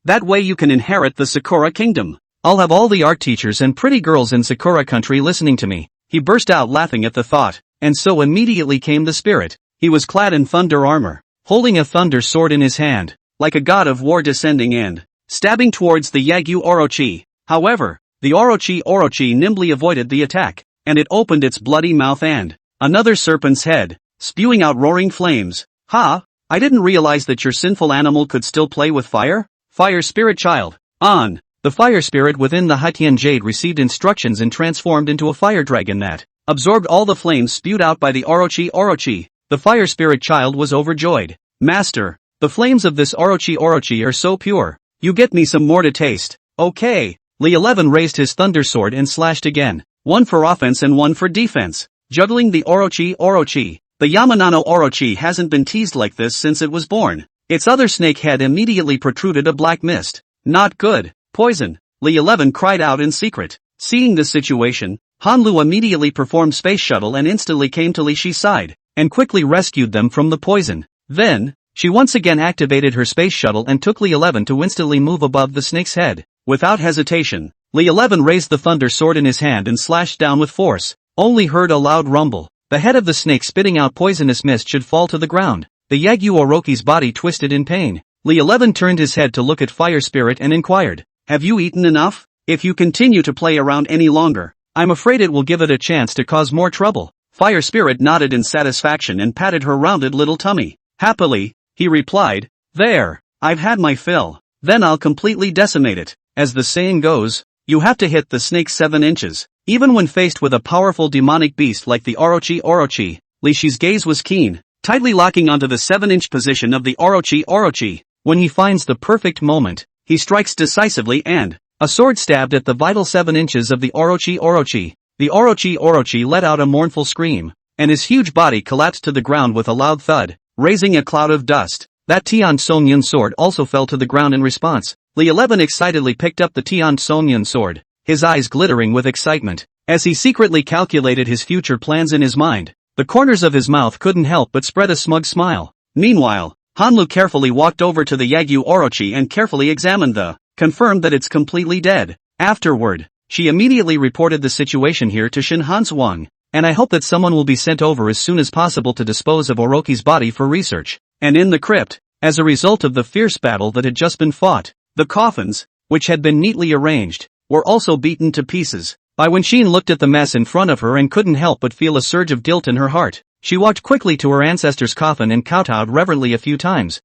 that way you can inherit the Sakura Kingdom. I'll have all the art teachers and pretty girls in Sakura country listening to me. He burst out laughing at the thought, and so immediately came the spirit. He was clad in thunder armor, holding a thunder sword in his hand, like a god of war descending and stabbing towards the Yagyu Orochi. However, the Orochi nimbly avoided the attack, and it opened its bloody mouth and another serpent's head, spewing out roaring flames. I didn't realize that your sinful animal could still play with fire? Fire spirit child, on! The fire spirit within the Haitian jade received instructions and transformed into a fire dragon that absorbed all the flames spewed out by the Orochi. The fire spirit child was overjoyed. Master, the flames of this Orochi are so pure. You get me some more to taste. Okay. Li 11 raised his thunder sword and slashed again, one for offense and one for defense, juggling the Orochi. The Yamanano Orochi hasn't been teased like this since it was born. Its other snake head immediately protruded a black mist. Not good. Poison, Li 11 cried out in secret. Seeing this situation, Hanlu immediately performed space shuttle and instantly came to Li Shi's side, and quickly rescued them from the poison. Then, she once again activated her space shuttle and took Li 11 to instantly move above the snake's head. Without hesitation, Li 11 raised the thunder sword in his hand and slashed down with force. Only heard a loud rumble. The head of the snake spitting out poisonous mist should fall to the ground. The Yagyu Orochi's body twisted in pain. Li 11 turned his head to look at Fire Spirit and inquired, have you eaten enough? If you continue to play around any longer, I'm afraid it will give it a chance to cause more trouble. Fire Spirit nodded in satisfaction and patted her rounded little tummy. Happily, he replied, there, I've had my fill. Then I'll completely decimate it. As the saying goes, you have to hit the snake 7 inches. Even when faced with a powerful demonic beast like the Orochi, Li Shi's gaze was keen, tightly locking onto the 7-inch position of the Orochi. When he finds the perfect moment, he strikes decisively and a sword stabbed at the vital 7 inches of the Orochi. The Orochi let out a mournful scream, and his huge body collapsed to the ground with a loud thud, raising a cloud of dust. That Tian Tsongyun sword also fell to the ground in response. Li 11 excitedly picked up the Tian Tsongyun sword, his eyes glittering with excitement. As he secretly calculated his future plans in his mind, the corners of his mouth couldn't help but spread a smug smile. Meanwhile, Hanlu carefully walked over to the Yagyu Orochi and carefully examined confirmed that it's completely dead. Afterward, she immediately reported the situation here to Shin Hanswang, and I hope that someone will be sent over as soon as possible to dispose of Orochi's body for research. And in the crypt, as a result of the fierce battle that had just been fought, the coffins, which had been neatly arranged, were also beaten to pieces. Bai Wenxin looked at the mess in front of her and couldn't help but feel a surge of guilt in her heart. She walked quickly to her ancestor's coffin and kowtowed reverently a few times.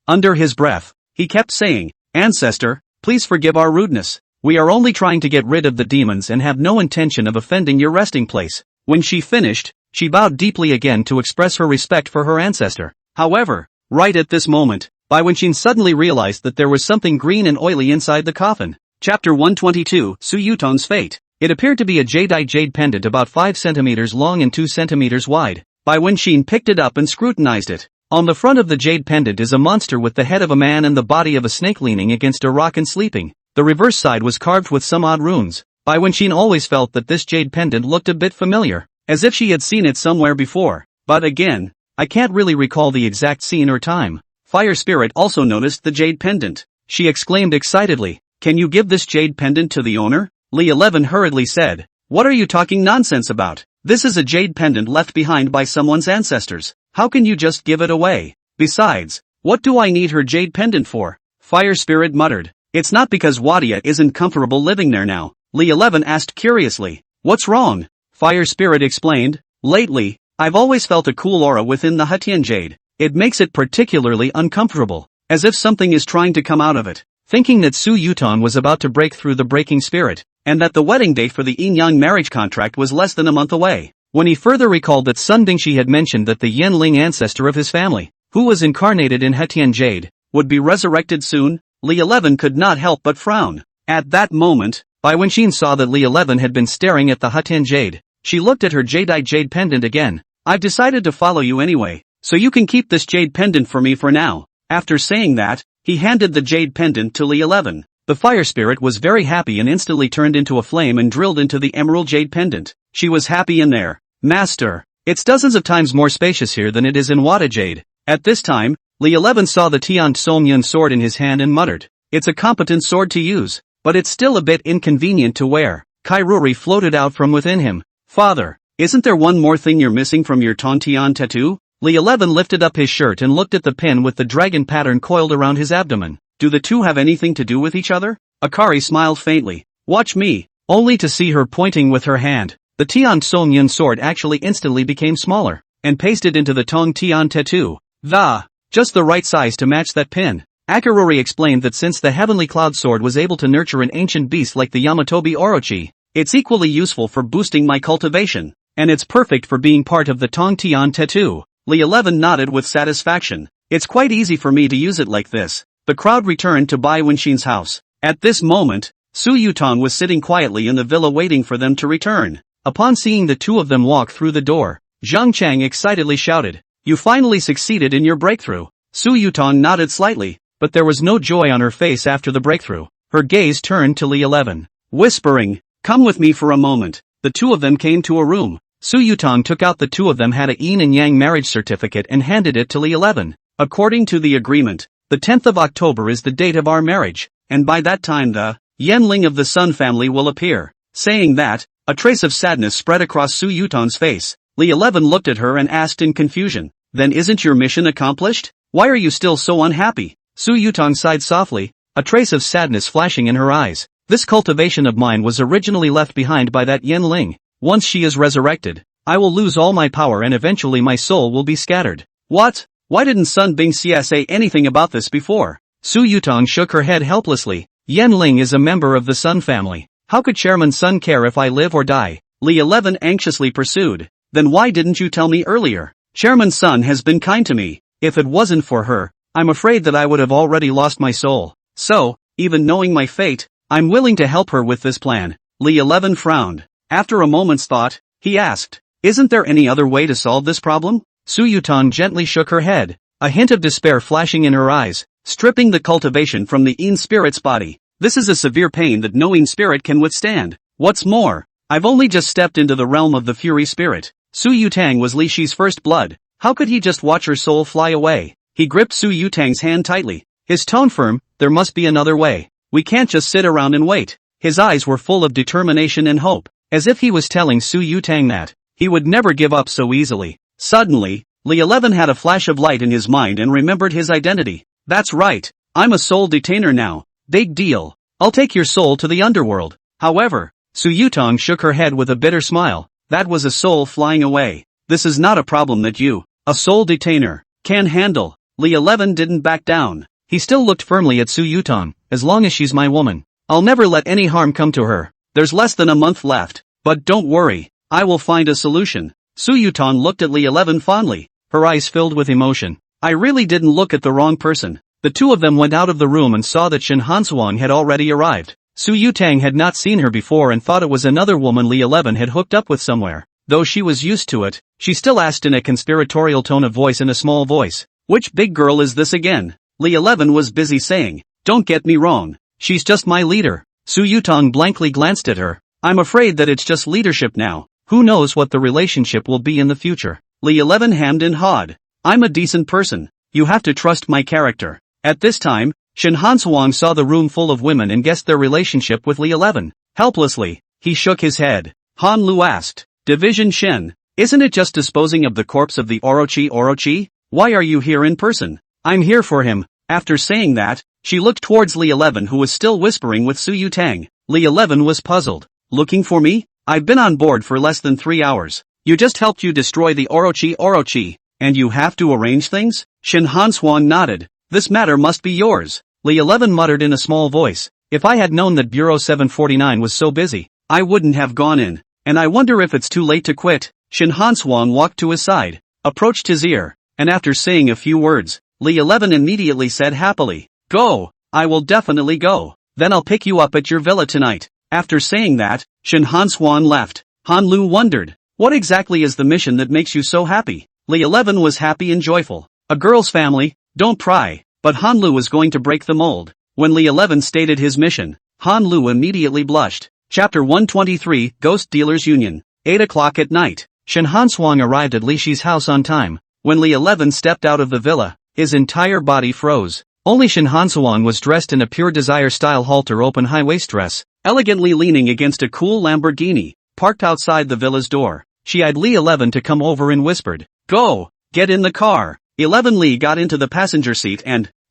Under his breath, he kept saying, Ancestor, please forgive our rudeness. We are only trying to get rid of the demons and have no intention of offending your resting place. When she finished, she bowed deeply again to express her respect for her ancestor. However, right at this moment, Bai Wenxin suddenly realized that there was something green and oily inside the coffin. Chapter 122, Su Yutang's Fate. It appeared to be a jadeite jade pendant about 5 centimeters long and 2 centimeters wide. Bai Wenxin picked it up and scrutinized it. On the front of the jade pendant is a monster with the head of a man and the body of a snake leaning against a rock and sleeping. The reverse side was carved with some odd runes. Bai Wenxin always felt that this jade pendant looked a bit familiar, as if she had seen it somewhere before. But again, I can't really recall the exact scene or time. Fire Spirit also noticed the jade pendant. She exclaimed excitedly, Can you give this jade pendant to the owner? Li 11 hurriedly said, What are you talking nonsense about? This is a jade pendant left behind by someone's ancestors. How can you just give it away? Besides, what do I need her jade pendant for? Fire Spirit muttered. It's not because Wadia isn't comfortable living there now. Li 11 asked curiously. What's wrong? Fire Spirit explained. Lately, I've always felt a cool aura within the Hetian jade. It makes it particularly uncomfortable, as if something is trying to come out of it. Thinking that Su Yutang was about to break through the breaking spirit, and that the wedding date for the Yin-Yang marriage contract was less than a month away. When he further recalled that Sun Dingxi had mentioned that the Yanling ancestor of his family, who was incarnated in Hetian jade, would be resurrected soon, Li 11 could not help but frown. At that moment, Bai Wenxin saw that Li 11 had been staring at the Hetian jade. She looked at her jadeite jade pendant again. I've decided to follow you anyway, so you can keep this jade pendant for me for now. After saying that, he handed the jade pendant to Li 11. The fire spirit was very happy and instantly turned into a flame and drilled into the emerald jade pendant. She was happy in there. Master, it's dozens of times more spacious here than it is in Wada jade. At this time, Li 11 saw the Tian Tsomyun sword in his hand and muttered. It's a competent sword to use, but it's still a bit inconvenient to wear. Kairuri floated out from within him. Father, isn't there one more thing you're missing from your Tontian tattoo? Li 11 lifted up his shirt and looked at the pin with the dragon pattern coiled around his abdomen. Do the two have anything to do with each other? Akari smiled faintly. Watch me, only to see her pointing with her hand. The Tian Tsomyun sword actually instantly became smaller, and pasted into the Tong Tian tattoo. Just the right size to match that pin. Akaruri explained that since the Heavenly Cloud Sword was able to nurture an ancient beast like the Yamatobi Orochi, it's equally useful for boosting my cultivation, and it's perfect for being part of the Tong Tian tattoo. Li 11 nodded with satisfaction. It's quite easy for me to use it like this. The crowd returned to Bai Wenxin's house. At this moment, Su Yutang was sitting quietly in the villa waiting for them to return. Upon seeing the two of them walk through the door, Zhang Chang excitedly shouted, You finally succeeded in your breakthrough. Su Yutang nodded slightly, but there was no joy on her face after the breakthrough. Her gaze turned to Li 11. Whispering, Come with me for a moment. The two of them came to a room. Su Yutang took out the two of them had a Yin and Yang marriage certificate and handed it to Li 11. According to the agreement, the 10th of October is the date of our marriage, and by that time the Yanling of the Sun family will appear. Saying that, a trace of sadness spread across Su Yutang's face. Li 11 looked at her and asked in confusion, Then isn't your mission accomplished? Why are you still so unhappy? Su Yutang sighed softly, a trace of sadness flashing in her eyes. This cultivation of mine was originally left behind by that Yanling. Once she is resurrected, I will lose all my power and eventually my soul will be scattered. What? Why didn't Sun Bingxia say anything about this before? Su Yutang shook her head helplessly. Yanling is a member of the Sun family. How could Chairman Sun care if I live or die? Li 11 anxiously pursued. Then why didn't you tell me earlier? Chairman Sun has been kind to me. If it wasn't for her, I'm afraid that I would have already lost my soul. So, even knowing my fate, I'm willing to help her with this plan. Li 11 frowned. After a moment's thought, he asked, Isn't there any other way to solve this problem? Su Yutang gently shook her head, a hint of despair flashing in her eyes. Stripping the cultivation from the Yin spirit's body. This is a severe pain that no Yin spirit can withstand. What's more, I've only just stepped into the realm of the Fury spirit. Su Yutang was Li Shi's first blood. How could he just watch her soul fly away? He gripped Su Yutang's hand tightly. His tone firm, there must be another way. We can't just sit around and wait. His eyes were full of determination and hope, as if he was telling Su Yutang that he would never give up so easily. Suddenly, Li 11 had a flash of light in his mind and remembered his identity. That's right, I'm a soul detainer now. Big deal. I'll take your soul to the underworld. However, Su Yutang shook her head with a bitter smile. That was a soul flying away. This is not a problem that you, a soul detainer, can handle. Li 11 didn't back down. He still looked firmly at Su Yutang. As long as she's my woman, I'll never let any harm come to her. There's less than a month left, but don't worry, I will find a solution. Su Yutang looked at Li 11 fondly, her eyes filled with emotion. I really didn't look at the wrong person. The two of them went out of the room and saw that Shen Hansuang had already arrived. Su Yutang had not seen her before and thought it was another woman Li 11 had hooked up with somewhere. Though she was used to it, she still asked in a conspiratorial tone of voice in a small voice, Which big girl is this again? Li 11 was busy saying, Don't get me wrong, she's just my leader. Su Yutang blankly glanced at her. I'm afraid that it's just leadership now. Who knows what the relationship will be in the future? Li 11 hammed and hawed. I'm a decent person. You have to trust my character. At this time, Shen Hansuang saw the room full of women and guessed their relationship with Li 11. Helplessly, he shook his head. Han Lu asked, Division Shen, Isn't it just disposing of the corpse of the Orochi? Why are you here in person? I'm here for him. After saying that, she looked towards Li 11 who was still whispering with Su Yutang. Li 11 was puzzled. Looking for me? I've been on board for less than 3 hours. You just helped you destroy the Orochi, and you have to arrange things? Shin Hanshuang nodded. This matter must be yours. Li 11 muttered in a small voice. If I had known that Bureau 749 was so busy, I wouldn't have gone in. And I wonder if it's too late to quit. Shin Hanshuang walked to his side, approached his ear, and after saying a few words, Li 11 immediately said happily, "Go, I will definitely go. Then I'll pick you up at your villa tonight." After saying that, Shin Hanshuang left. Han Lu wondered, what exactly is the mission that makes you so happy? Li 11 was happy and joyful. A girl's family, don't pry. But Han Lu was going to break the mold. When Li 11 stated his mission, Han Lu immediately blushed. Chapter 123, Ghost Dealers Union. 8 o'clock at night. Shin Hanshuang arrived at Li Shi's house on time. When Li 11 stepped out of the villa, his entire body froze. Only Shin Hanshuang was dressed in a pure desire-style halter open high-waist dress, elegantly leaning against a cool Lamborghini, parked outside the villa's door. She eyed Li 11 to come over and whispered, "Go, get in the car." 11 Li got into the passenger seat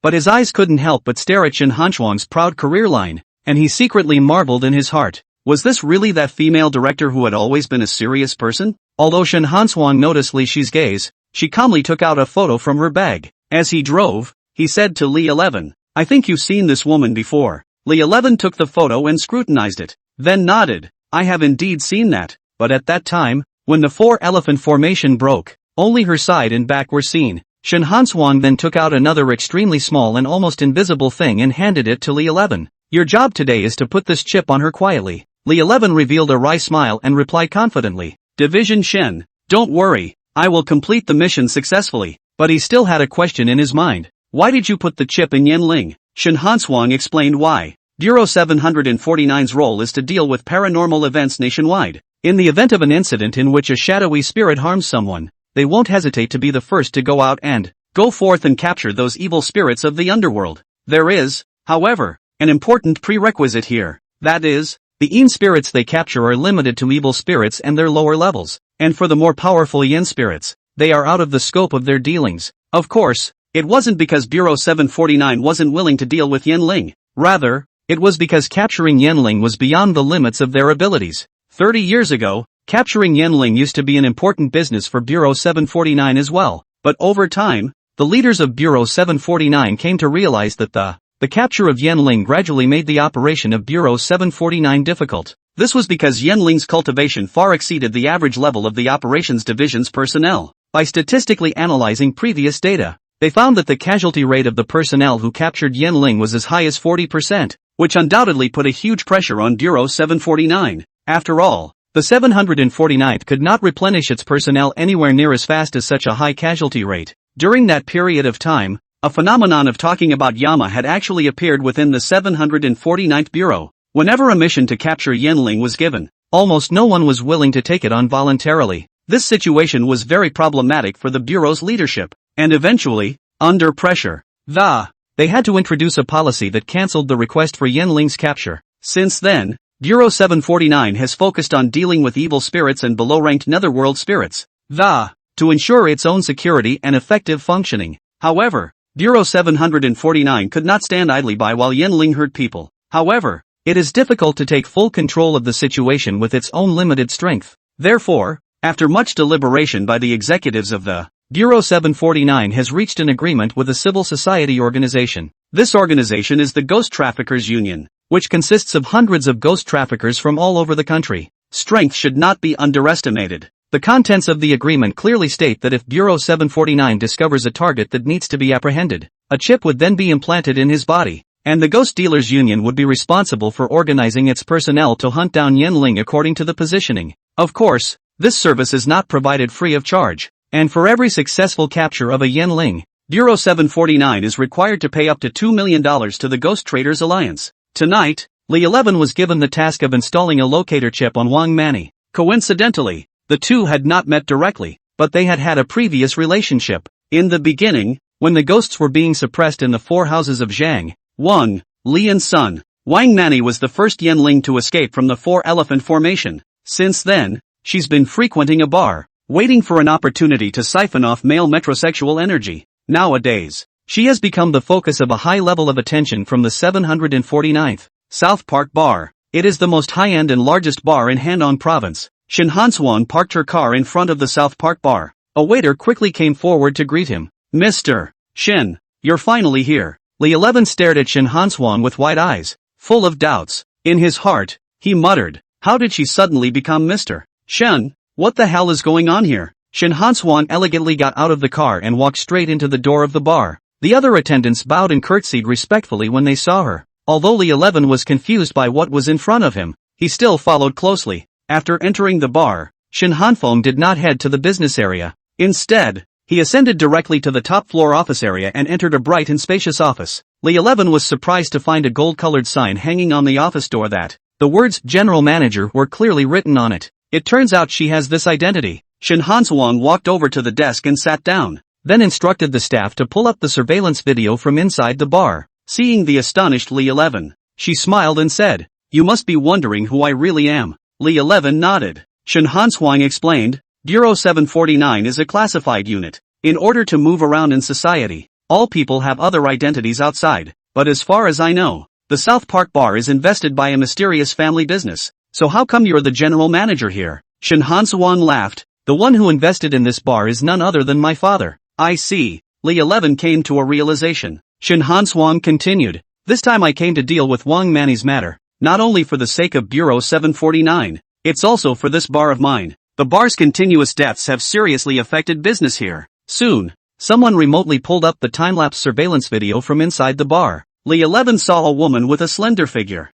but his eyes couldn't help but stare at Shin Hanshuang's proud career line, and he secretly marveled in his heart. Was this really that female director who had always been a serious person? Although Shin Hanshuang noticed Li Shi's gaze, she calmly took out a photo from her bag. As he drove, he said to Li 11, "I think you've seen this woman before." Li 11 took the photo and scrutinized it, then nodded. "I have indeed seen that, but at that time, when the 4-elephant formation broke, only her side and back were seen." Shin Hanshuang then took out another extremely small and almost invisible thing and handed it to Li 11. "Your job today is to put this chip on her quietly." Li 11 revealed a wry smile and replied confidently, "Division Shen, don't worry, I will complete the mission successfully." But he still had a question in his mind. "Why did you put the chip in Yanling?" Shin Hanshuang explained why. Bureau 749's role is to deal with paranormal events nationwide. In the event of an incident in which a shadowy spirit harms someone, they won't hesitate to be the first to go forth and capture those evil spirits of the underworld. There is, however, an important prerequisite here. That is, the Yin spirits they capture are limited to evil spirits and their lower levels, and for the more powerful Yin spirits, they are out of the scope of their dealings. Of course, it wasn't because Bureau 749 wasn't willing to deal with Yanling. Rather, it was because capturing Yanling was beyond the limits of their abilities. 30 years ago, capturing Yanling used to be an important business for Bureau 749 as well, but over time, the leaders of Bureau 749 came to realize that the capture of Yanling gradually made the operation of Bureau 749 difficult. This was because Yanling's cultivation far exceeded the average level of the operations division's personnel. By statistically analyzing previous data, they found that the casualty rate of the personnel who captured Yanling was as high as 40%, which undoubtedly put a huge pressure on Bureau 749. After all, the 749th could not replenish its personnel anywhere near as fast as such a high casualty rate. During that period of time, a phenomenon of talking about Yama had actually appeared within the 749th Bureau. Whenever a mission to capture Yanling was given, almost no one was willing to take it on voluntarily. This situation was very problematic for the Bureau's leadership, and eventually, under pressure, they had to introduce a policy that cancelled the request for Yanling's capture. Since then, Bureau 749 has focused on dealing with evil spirits and below-ranked netherworld spirits, to ensure its own security and effective functioning. However, Bureau 749 could not stand idly by while Yanling hurt people. However, it is difficult to take full control of the situation with its own limited strength. Therefore, after much deliberation by the executives of the Bureau 749 has reached an agreement with a civil society organization. This organization is the Ghost Traffickers Union, which consists of hundreds of ghost traffickers from all over the country. Strength should not be underestimated. The contents of the agreement clearly state that if Bureau 749 discovers a target that needs to be apprehended, a chip would then be implanted in his body, and the Ghost Dealers Union would be responsible for organizing its personnel to hunt down Yanling according to the positioning. Of course, this service is not provided free of charge, and for every successful capture of a Yanling, Bureau 749 is required to pay up to $2 million to the Ghost Traders Alliance. Tonight, Li 11 was given the task of installing a locator chip on Wang Mani. Coincidentally, the two had not met directly, but they had had a previous relationship. In the beginning, when the ghosts were being suppressed in the 4 houses of Zhang, Wang, Li and Sun, Wang Mani was the first Yanling to escape from the 4-elephant formation. Since then, she's been frequenting a bar, waiting for an opportunity to siphon off male metrosexual energy. Nowadays, she has become the focus of a high level of attention from the 749th South Park bar. It is the most high-end and largest bar in Handong province. Shin Hanswan parked her car in front of the South Park bar. A waiter quickly came forward to greet him. Mr. Shin, you're finally here. Li 11 stared at Shin Hanswan with wide eyes, full of doubts. In his heart, he muttered, how did she suddenly become Mr. Shin? What the hell is going on here? Shin Hanswan elegantly got out of the car and walked straight into the door of the bar. The other attendants bowed and curtsied respectfully when they saw her. Although Li 11 was confused by what was in front of him, he still followed closely. After entering the bar, Shin Hanfeng did not head to the business area. Instead, he ascended directly to the top floor office area and entered a bright and spacious office. Li 11 was surprised to find a gold-colored sign hanging on the office door that the words General Manager were clearly written on it. It turns out she has this identity. Shin Hanswang walked over to the desk and sat down, then instructed the staff to pull up the surveillance video from inside the bar. Seeing the astonished Li 11, she smiled and said, you must be wondering who I really am. Li 11 nodded. Shin Hanswang explained, Bureau 749 is a classified unit. In order to move around in society, all people have other identities outside, but as far as I know, the South Park bar is invested by a mysterious family business. So how come you're the general manager here? Shin Hanswang laughed. The one who invested in this bar is none other than my father. I see. Li 11 came to a realization. Shin Hanswang continued. This time I came to deal with Wang Mani's matter, not only for the sake of Bureau 749, it's also for this bar of mine. The bar's continuous deaths have seriously affected business here. Soon, someone remotely pulled up the time-lapse surveillance video from inside the bar. Li 11 saw a woman with a slender figure,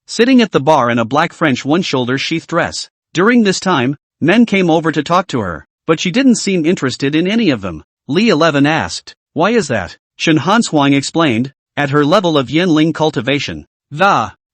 sitting at the bar in a black French one-shoulder sheath dress. During this time, men came over to talk to her, but she didn't seem interested in any of them. Li 11 asked, why is that? Shin Hanswang explained, at her level of Yin-Ling cultivation,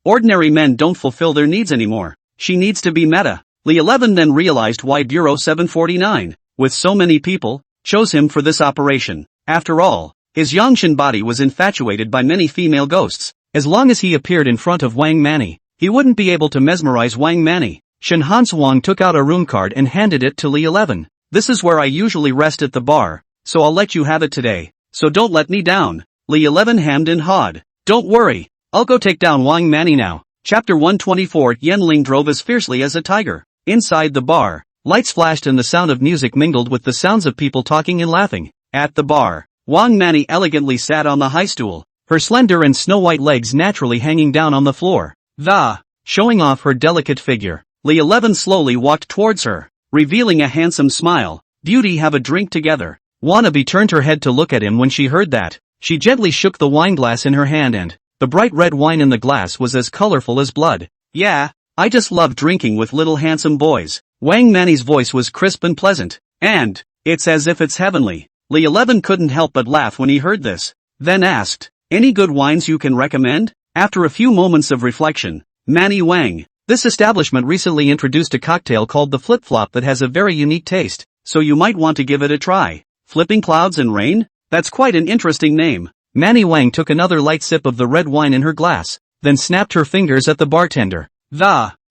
ordinary men don't fulfill their needs anymore. She needs to be meta. Li 11 then realized why Bureau 749, with so many people, chose him for this operation. After all, his Yangshan body was infatuated by many female ghosts. As long as he appeared in front of Wang Mani, he wouldn't be able to mesmerize Wang Mani. Shin Hanswang took out a room card and handed it to Li 11. This is where I usually rest at the bar, so I'll let you have it today. So don't let me down. Li 11 hammed and hawed. Don't worry, I'll go take down Wang Mani now. Chapter 124. Yin-Ling drove as fiercely as a tiger. Inside the bar, lights flashed and the sound of music mingled with the sounds of people talking and laughing. At the bar, Wang Mani elegantly sat on the high stool, her slender and snow-white legs naturally hanging down on the floor, showing off her delicate figure. Li 11 slowly walked towards her, revealing a handsome smile. Beauty, have a drink together. Wannabe turned her head to look at him when she heard that. She gently shook the wine glass in her hand and the bright red wine in the glass was as colorful as blood. Yeah, I just love drinking with little handsome boys. Wang Mani's voice was crisp and pleasant, and it's as if it's heavenly. Li 11 couldn't help but laugh when he heard this, then asked, any good wines you can recommend? After a few moments of reflection, Mani Wang, this establishment recently introduced a cocktail called the Flip-Flop that has a very unique taste, so you might want to give it a try. Flipping clouds and rain? That's quite an interesting name. Mani Wang took another light sip of the red wine in her glass, then snapped her fingers at the bartender.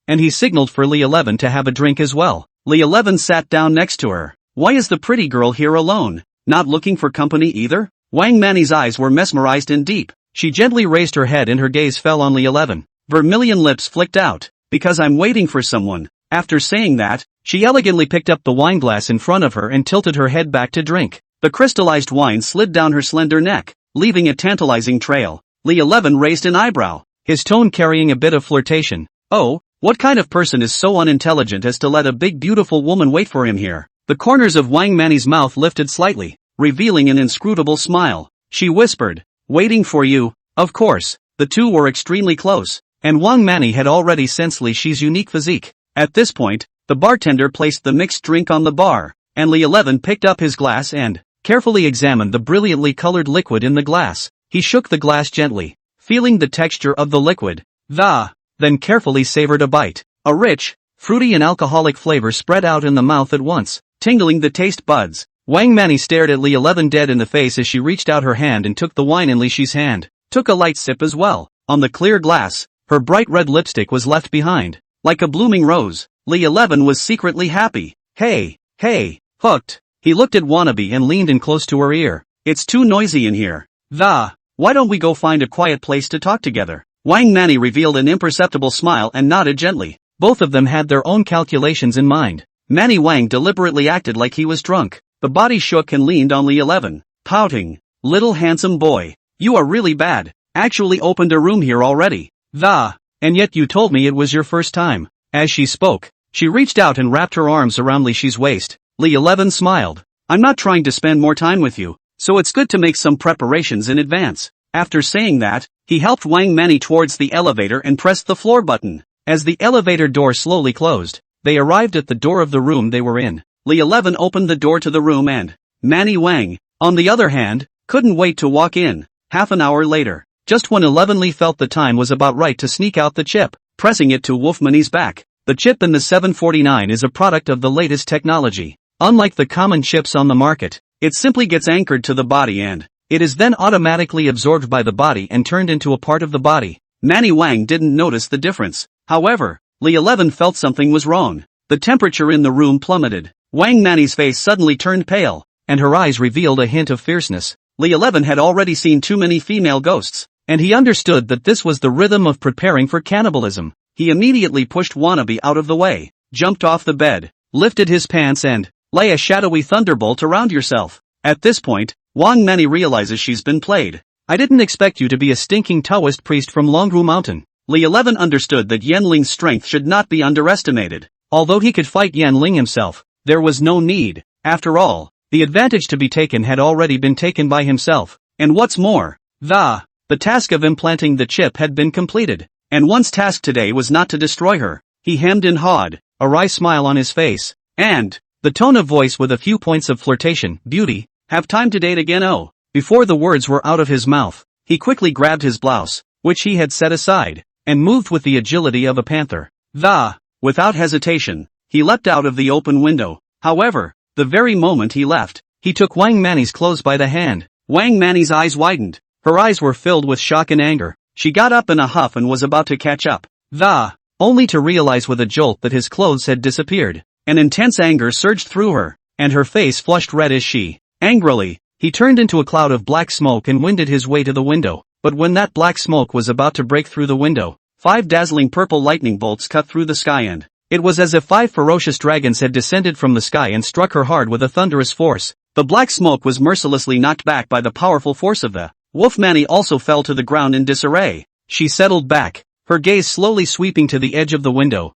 And he signaled for Li 11 to have a drink as well. Li 11 sat down next to her. Why is the pretty girl here alone? Not looking for company either? Wang Mani's eyes were mesmerized and deep. She gently raised her head and her gaze fell on Li 11. Vermilion lips flicked out. Because I'm waiting for someone. After saying that, she elegantly picked up the wine glass in front of her and tilted her head back to drink. The crystallized wine slid down her slender neck, leaving a tantalizing trail. Li 11 raised an eyebrow, his tone carrying a bit of flirtation. Oh, what kind of person is so unintelligent as to let a big beautiful woman wait for him here? The corners of Wang Mani's mouth lifted slightly, revealing an inscrutable smile. She whispered, waiting for you. Of course, the two were extremely close, and Wang Mani had already sensed Li Shi's unique physique. At this point, the bartender placed the mixed drink on the bar, and Li 11 picked up his glass and carefully examined the brilliantly colored liquid in the glass. He shook the glass gently, feeling the texture of the liquid. Then carefully savored a bite. A rich, fruity and alcoholic flavor spread out in the mouth at once, tingling the taste buds. Wang Mani stared at Li 11 dead in the face as she reached out her hand and took the wine in Li Shi's hand. Took a light sip as well. On the clear glass, her bright red lipstick was left behind. Like a blooming rose, Li 11 was secretly happy. Hey, Hey, hooked. He looked at Wannabe and leaned in close to her ear. It's too noisy in here. Why don't we go find a quiet place to talk together? Wang Manny revealed an imperceptible smile and nodded gently. Both of them had their own calculations in mind. Manny Wang deliberately acted like he was drunk. The body shook and leaned on Li 11, pouting. Little handsome boy. You are really bad. Actually opened a room here already. And yet you told me it was your first time. As she spoke, she reached out and wrapped her arms around Li Shi's waist. Li 11 smiled. I'm not trying to spend more time with you, so it's good to make some preparations in advance. After saying that, he helped Wang Manny towards the elevator and pressed the floor button. As the elevator door slowly closed, they arrived at the door of the room they were in. Li 11 opened the door to the room and Manny Wang, on the other hand, couldn't wait to walk in. Half an hour later, just when 11 Li felt the time was about right to sneak out the chip, pressing it to Wolfmanny's back. The chip in the 749 is a product of the latest technology. Unlike the common chips on the market, it simply gets anchored to the body and it is then automatically absorbed by the body and turned into a part of the body. Manny Wang didn't notice the difference. However, Li 11 felt something was wrong. The temperature in the room plummeted. Wang Manny's face suddenly turned pale, and her eyes revealed a hint of fierceness. Li 11 had already seen too many female ghosts, and he understood that this was the rhythm of preparing for cannibalism. He immediately pushed Wannabe out of the way, jumped off the bed, lifted his pants and lay a shadowy thunderbolt around yourself. At this point, Wang Manny realizes she's been played. I didn't expect you to be a stinking Taoist priest from Longru Mountain. Li 11 understood that Yanling's strength should not be underestimated. Although he could fight Yanling himself, there was no need. After all, the advantage to be taken had already been taken by himself. And what's more, the task of implanting the chip had been completed. And one's task today was not to destroy her. He hemmed and hawed, a wry smile on his face, and the tone of voice with a few points of flirtation. Beauty, have time to date again? Oh. Before the words were out of his mouth, he quickly grabbed his blouse, which he had set aside, and moved with the agility of a panther. Without hesitation, he leapt out of the open window. However, the very moment he left, he took Wang Manny's clothes by the hand. Wang Manny's eyes widened. Her eyes were filled with shock and anger. She got up in a huff and was about to catch up. Only to realize with a jolt that his clothes had disappeared. An intense anger surged through her, and her face flushed red as she, angrily, he turned into a cloud of black smoke and winded his way to the window. But when that black smoke was about to break through the window, 5 dazzling purple lightning bolts cut through the sky and it was as if 5 ferocious dragons had descended from the sky and struck her hard with a thunderous force. The black smoke was mercilessly knocked back by the powerful force of the Wolf Manny also fell to the ground in disarray. She settled back, her gaze slowly sweeping to the edge of the window.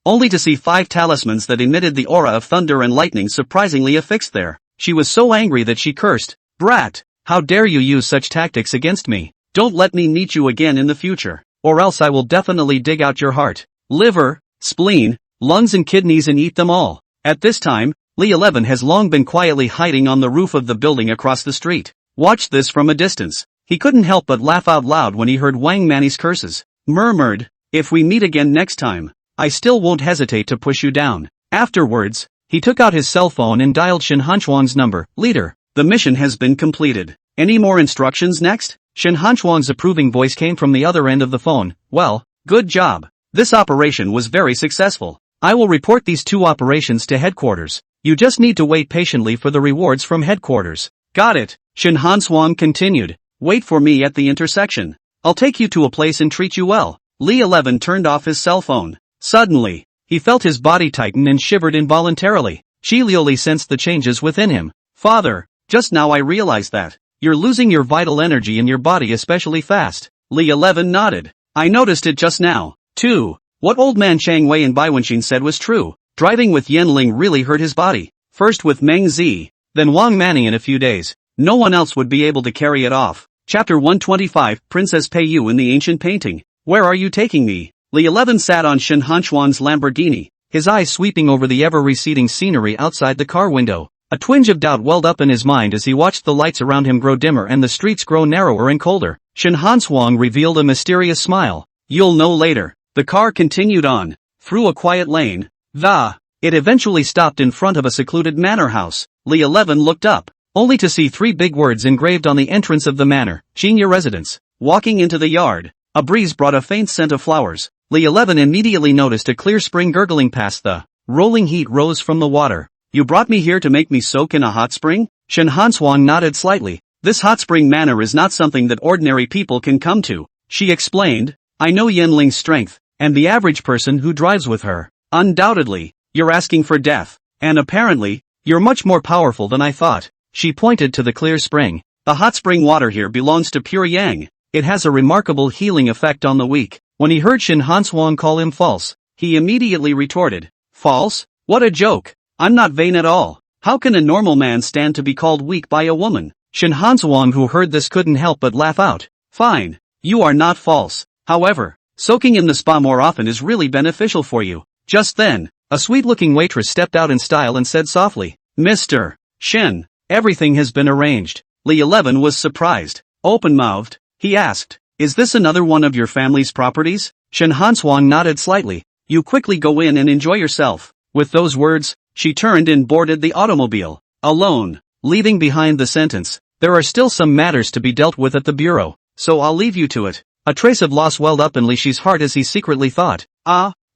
Only to see 5 talismans that emitted the aura of thunder and lightning surprisingly affixed there. She was so angry that she cursed. Brat, how dare you use such tactics against me? Don't let me meet you again in the future, or else I will definitely dig out your heart, liver, spleen, lungs and kidneys and eat them all. At this time, Li 11 has long been quietly hiding on the roof of the building across the street. Watched this from a distance. He couldn't help but laugh out loud when he heard Wang Manny's curses. Murmured, if we meet again next time, I still won't hesitate to push you down. Afterwards, he took out his cell phone and dialed Shen Hanchuang's number. Leader, the mission has been completed. Any more instructions next? Shen Hanchuang's approving voice came from the other end of the phone. Well, good job. This operation was very successful. I will report these 2 operations to headquarters. You just need to wait patiently for the rewards from headquarters. Got it, Shen Hanchuang continued. Wait for me at the intersection. I'll take you to a place and treat you well. Li 11 turned off his cell phone. Suddenly, he felt his body tighten and shivered involuntarily. Shi Liuli sensed the changes within him. Father, just now I realized that you're losing your vital energy in your body especially fast. Li 11 nodded. I noticed it just now, too. What old man Chang Wei and Bai Wenxin said was true. Driving with Yanling really hurt his body. First with Meng Zi, then Wang Manny in a few days. No one else would be able to carry it off. Chapter 125, Princess Pei Yu in the ancient painting. Where are you taking me? Li 11 sat on Shen Hanchuan's Lamborghini, his eyes sweeping over the ever-receding scenery outside the car window. A twinge of doubt welled up in his mind as he watched the lights around him grow dimmer and the streets grow narrower and colder. Shen Hanchuang revealed a mysterious smile. You'll know later. The car continued on, through a quiet lane. It eventually stopped in front of a secluded manor house. Li 11 looked up, only to see 3 big words engraved on the entrance of the manor, Xingye Residence. Walking into the yard, a breeze brought a faint scent of flowers. Li 11 immediately noticed a clear spring gurgling past the rolling heat rose from the water. You brought me here to make me soak in a hot spring? Shen Hanshuang nodded slightly. This hot spring manner is not something that ordinary people can come to, she explained. I know Yanling's strength, and the average person who drives with her. Undoubtedly, you're asking for death. And apparently, you're much more powerful than I thought. She pointed to the clear spring. The hot spring water here belongs to pure yang. It has a remarkable healing effect on the weak. When he heard Shen Hanshuang call him false, he immediately retorted. False? What a joke. I'm not vain at all. How can a normal man stand to be called weak by a woman? Shen Hanshuang, who heard this, couldn't help but laugh out. Fine. You are not false. However, soaking in the spa more often is really beneficial for you. Just then, a sweet-looking waitress stepped out in style and said softly, Mr. Shen, everything has been arranged. Li 11 was surprised. Open-mouthed, he asked, is this another one of your family's properties? Shen Hanshuang nodded slightly. You quickly go in and enjoy yourself. With those words, she turned and boarded the automobile. Alone, leaving behind the sentence, there are still some matters to be dealt with at the bureau, so I'll leave you to it. A trace of loss welled up in Li Shi's heart as he secretly thought,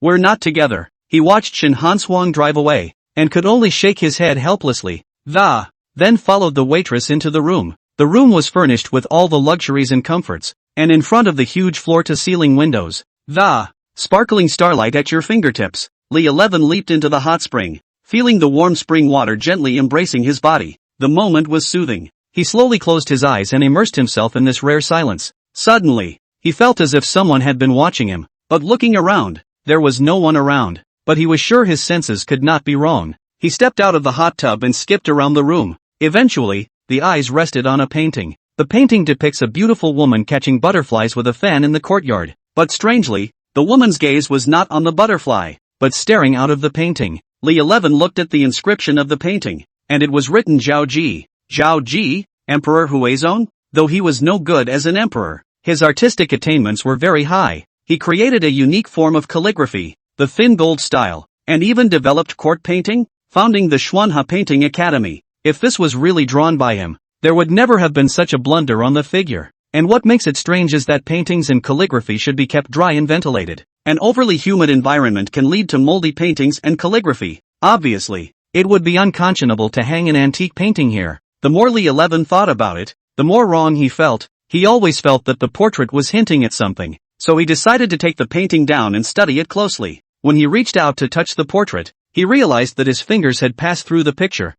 we're not together. He watched Shen Hanshuang drive away, and could only shake his head helplessly. Then followed the waitress into the room. The room was furnished with all the luxuries and comforts, and in front of the huge floor-to-ceiling windows, sparkling starlight at your fingertips. Li 11 leaped into the hot spring, feeling the warm spring water gently embracing his body. The moment was soothing. He slowly closed his eyes and immersed himself in this rare silence. Suddenly, he felt as if someone had been watching him, but looking around, there was no one around. But he was sure his senses could not be wrong. He stepped out of the hot tub and skipped around the room. Eventually, the eyes rested on a painting. The painting depicts a beautiful woman catching butterflies with a fan in the courtyard. But strangely, the woman's gaze was not on the butterfly, but staring out of the painting. Li 11 looked at the inscription of the painting, and it was written Zhao Ji. Zhao Ji, Emperor Huizong? Though he was no good as an emperor, his artistic attainments were very high. He created a unique form of calligraphy, the thin gold style, and even developed court painting, founding the Xuanhe Painting Academy. If this was really drawn by him, there would never have been such a blunder on the figure. And what makes it strange is that paintings and calligraphy should be kept dry and ventilated. An overly humid environment can lead to moldy paintings and calligraphy. Obviously, it would be unconscionable to hang an antique painting here. The more Li 11 thought about it, the more wrong he felt. He always felt that the portrait was hinting at something, so he decided to take the painting down and study it closely. When he reached out to touch the portrait, he realized that his fingers had passed through the picture.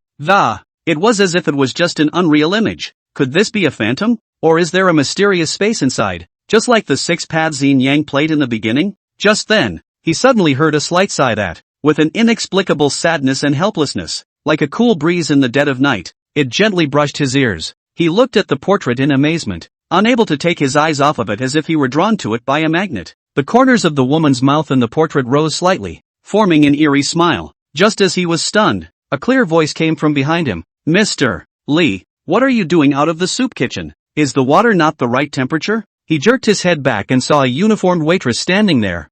It was as if it was just an unreal image. Could this be a phantom? Or is there a mysterious space inside, just like the 6 paths Yin-Yang played in the beginning? Just then, he suddenly heard a slight sigh that, with an inexplicable sadness and helplessness, like a cool breeze in the dead of night, it gently brushed his ears. He looked at the portrait in amazement, unable to take his eyes off of it as if he were drawn to it by a magnet. The corners of the woman's mouth in the portrait rose slightly, forming an eerie smile. Just as he was stunned, a clear voice came from behind him. Mr. Li, what are you doing out of the soup kitchen? Is the water not the right temperature? He jerked his head back and saw a uniformed waitress standing there.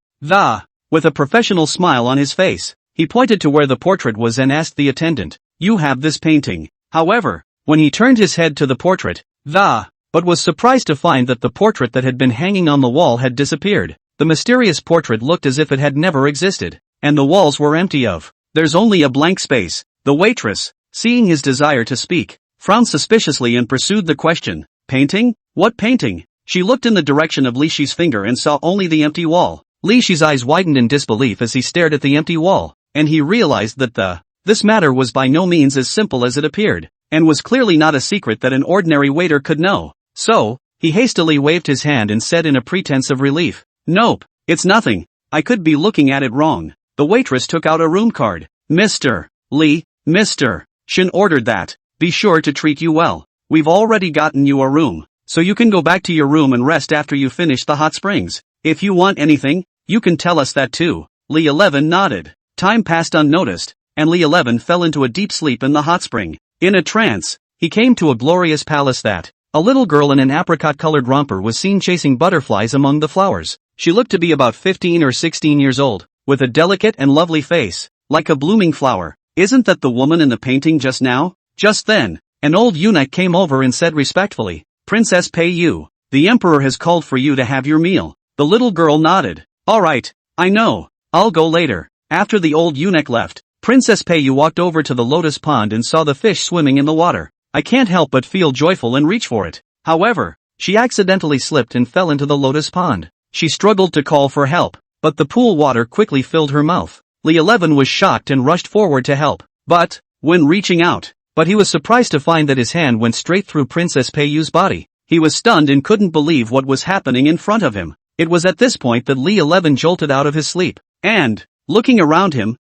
With a professional smile on his face, he pointed to where the portrait was and asked the attendant, you have this painting. However, when he turned his head to the portrait, but was surprised to find that the portrait that had been hanging on the wall had disappeared. The mysterious portrait looked as if it had never existed, and the walls were empty of. There's only a blank space. The waitress, seeing his desire to speak, frowned suspiciously and pursued the question. Painting? What painting? She looked in the direction of Li Shi's finger and saw only the empty wall. Li Shi's eyes widened in disbelief as he stared at the empty wall, and he realized that this matter was by no means as simple as it appeared, and was clearly not a secret that an ordinary waiter could know. So, he hastily waved his hand and said in a pretense of relief, Nope, it's nothing. I could be looking at it wrong. The waitress took out a room card. Mr. Li, Mr. Shen ordered that. Be sure to treat you well. We've already gotten you a room, so you can go back to your room and rest after you finish the hot springs. If you want anything, you can tell us that too. Li 11 nodded. Time passed unnoticed, and Li 11 fell into a deep sleep in the hot spring. In a trance, he came to a glorious palace that a little girl in an apricot-colored romper was seen chasing butterflies among the flowers. She looked to be about 15 or 16 years old, with a delicate and lovely face, like a blooming flower. Isn't that the woman in the painting just now? Just then, an old eunuch came over and said respectfully, Princess Pei Yu, the emperor has called for you to have your meal. The little girl nodded. All right, I know, I'll go later. After the old eunuch left, Princess Peiyu walked over to the lotus pond and saw the fish swimming in the water. I can't help but feel joyful and reach for it. However, she accidentally slipped and fell into the lotus pond. She struggled to call for help, but the pool water quickly filled her mouth. Li 11 was shocked and rushed forward to help. But he was surprised to find that his hand went straight through Princess Peiyu's body. He was stunned and couldn't believe what was happening in front of him. It was at this point that Li 11 jolted out of his sleep. And, looking around him,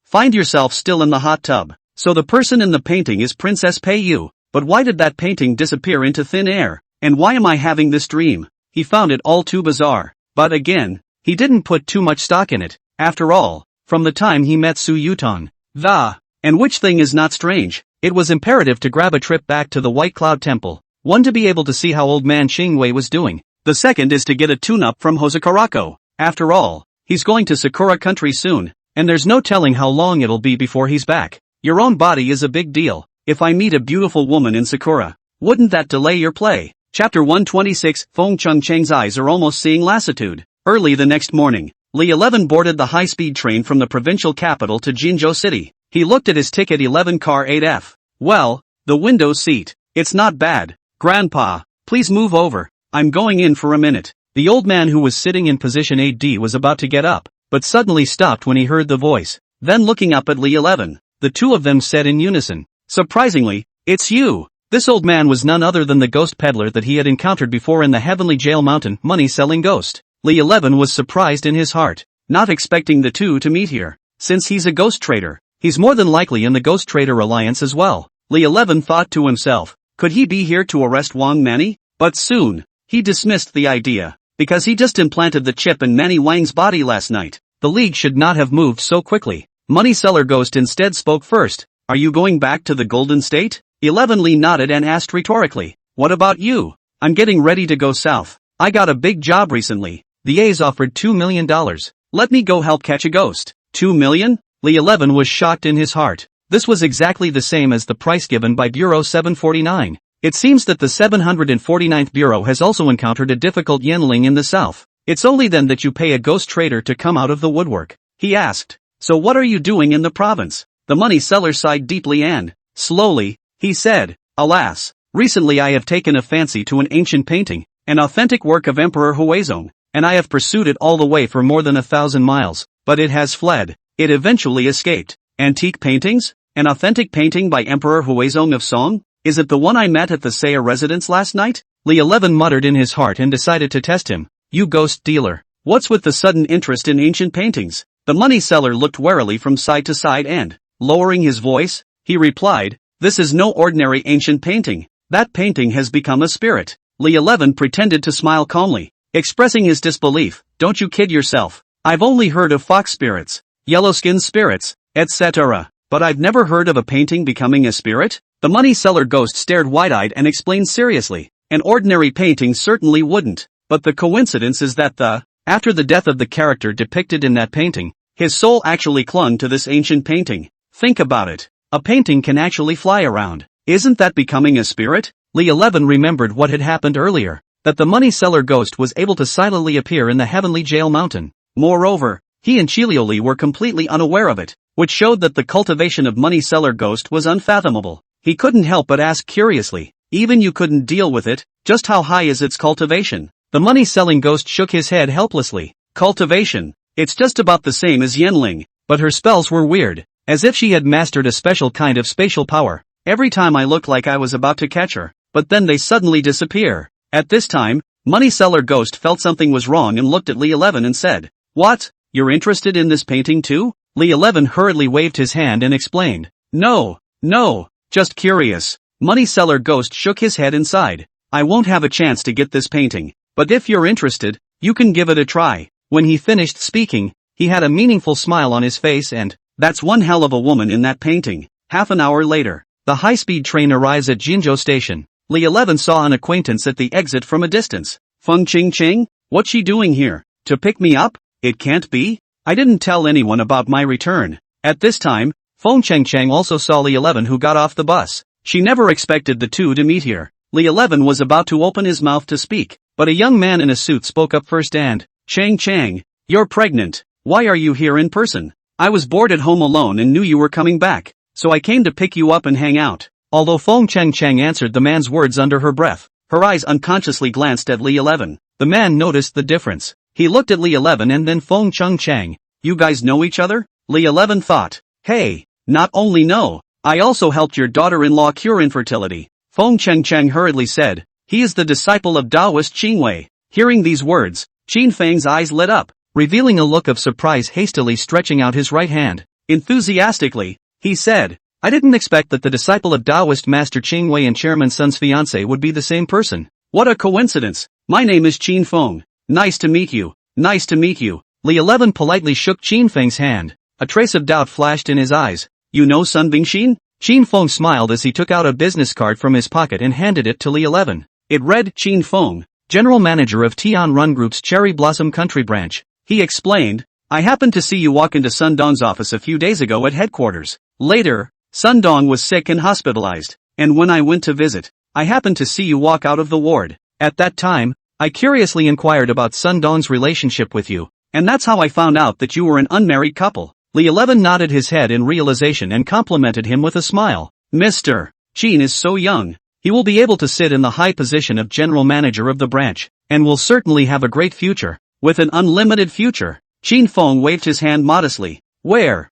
find yourself still in the hot tub. So the person in the painting is Princess Peiyu. But why did that painting disappear into thin air? And why am I having this dream? He found it all too bizarre. But again, he didn't put too much stock in it. After all, from the time he met Su Yutang. And which thing is not strange? It was imperative to grab a trip back to the White Cloud Temple. One, to be able to see how old man Qingwei was doing. The second is to get a tune-up from Hosokarako. After all, he's going to Sakura country soon, and there's no telling how long it'll be before he's back. Your own body is a big deal. If I meet a beautiful woman in Sakura, wouldn't that delay your play? Chapter 126. Feng Chang's eyes are almost seeing lassitude. Early the next morning, Li 11 boarded the high-speed train from the provincial capital to Jinzhou City. He looked at his ticket 11 car 8F. Well, the window seat. It's not bad. Grandpa, please move over. I'm going in for a minute. The old man who was sitting in position 8D was about to get up, but suddenly stopped when he heard the voice. Then looking up at Li 11, the two of them said in unison, "Surprisingly, it's you." This old man was none other than the ghost peddler that he had encountered before in the Heavenly Jail Mountain, money-selling ghost. Li 11 was surprised in his heart, not expecting the two to meet here. Since he's a ghost trader, he's more than likely in the Ghost Trader Alliance as well. Li 11 thought to himself, could he be here to arrest Wang Manny? But soon, he dismissed the idea, because he just implanted the chip in Manny Wang's body last night. The League should not have moved so quickly. Money Seller Ghost instead spoke first. Are you going back to the Golden State? 11 Li nodded and asked rhetorically, what about you? I'm getting ready to go south. I got a big job recently. The A's offered $2 million. Let me go help catch a ghost. $2 million? Li 11 was shocked in his heart. This was exactly the same as the price given by Bureau 749. It seems that the 749th Bureau has also encountered a difficult Yinling in the south. It's only then that you pay a ghost trader to come out of the woodwork. He asked, so what are you doing in the province? The money seller sighed deeply and, slowly, he said, alas, recently I have taken a fancy to an ancient painting, an authentic work of Emperor Huizong, and I have pursued it all the way for more than 1,000 miles, but it has fled. It eventually escaped. Antique paintings? An authentic painting by Emperor Huizong of Song? Is it the one I met at the Saya residence last night? Li 11 muttered in his heart and decided to test him. You ghost dealer. What's with the sudden interest in ancient paintings? The money seller looked warily from side to side and, lowering his voice, he replied, this is no ordinary ancient painting. That painting has become a spirit. Li 11 pretended to smile calmly, expressing his disbelief. Don't you kid yourself. I've only heard of fox spirits, yellow-skinned spirits, etc. But I've never heard of a painting becoming a spirit? The money seller ghost stared wide-eyed and explained seriously. An ordinary painting certainly wouldn't. But the coincidence is that after the death of the character depicted in that painting, his soul actually clung to this ancient painting. Think about it. A painting can actually fly around. Isn't that becoming a spirit? Li 11 remembered what had happened earlier, that the money seller ghost was able to silently appear in the Heavenly Jail Mountain. Moreover, he and Chilioli were completely unaware of it, which showed that the cultivation of money seller ghost was unfathomable. He couldn't help but ask curiously, even you couldn't deal with it, just how high is its cultivation? The money selling ghost shook his head helplessly. Cultivation? It's just about the same as Yinling, but her spells were weird, as if she had mastered a special kind of spatial power. Every time I look like I was about to catch her, but then they suddenly disappear. At this time, money seller ghost felt something was wrong and looked at Li 11 and said, what? You're interested in this painting too? Li 11 hurriedly waved his hand and explained, no, just curious. Money seller ghost shook his head and sighed. I won't have a chance to get this painting, but if you're interested, you can give it a try. When he finished speaking, he had a meaningful smile on his face and, that's one hell of a woman in that painting. Half an hour later, the high-speed train arrives at Jinzhou Station. Li 11 saw an acquaintance at the exit from a distance. Feng Ching? What's she doing here? To pick me up? It can't be. I didn't tell anyone about my return. At this time, Feng Chang also saw Li 11 who got off the bus. She never expected the two to meet here. Li 11 was about to open his mouth to speak, but a young man in a suit spoke up first and, Chang, you're pregnant. Why are you here in person? I was bored at home alone and knew you were coming back, so I came to pick you up and hang out. Although Feng Chang answered the man's words under her breath, her eyes unconsciously glanced at Li 11. The man noticed the difference. He looked at Li 11 and then Feng Chang. You guys know each other? Li 11 thought. Hey, not only know, I also helped your daughter-in-law cure infertility. Feng Chang hurriedly said. He is the disciple of Taoist Qingwei. Hearing these words, Qin Feng's eyes lit up, revealing a look of surprise, hastily stretching out his right hand. Enthusiastically, he said, I didn't expect that the disciple of Taoist Master Qingwei and Chairman Sun's fiancé would be the same person. What a coincidence. My name is Qin Feng. Nice to meet you. Nice to meet you. Li 11 politely shook Qin Feng's hand. A trace of doubt flashed in his eyes. You know Sun Bingxin? Qin Feng smiled as he took out a business card from his pocket and handed it to Li 11. It read, Qin Feng, General Manager of Tian Run Group's Cherry Blossom Country Branch. He explained, I happened to see you walk into Sun Dong's office a few days ago at headquarters. Later, Sun Dong was sick and hospitalized, and when I went to visit, I happened to see you walk out of the ward. At that time, I curiously inquired about Sun Dong's relationship with you, and that's how I found out that you were an unmarried couple. Li 11 nodded his head in realization and complimented him with a smile. Mr. Qin is so young. He will be able to sit in the high position of general manager of the branch, and will certainly have a great future. With an unlimited future. Qin Feng waved his hand modestly. Where?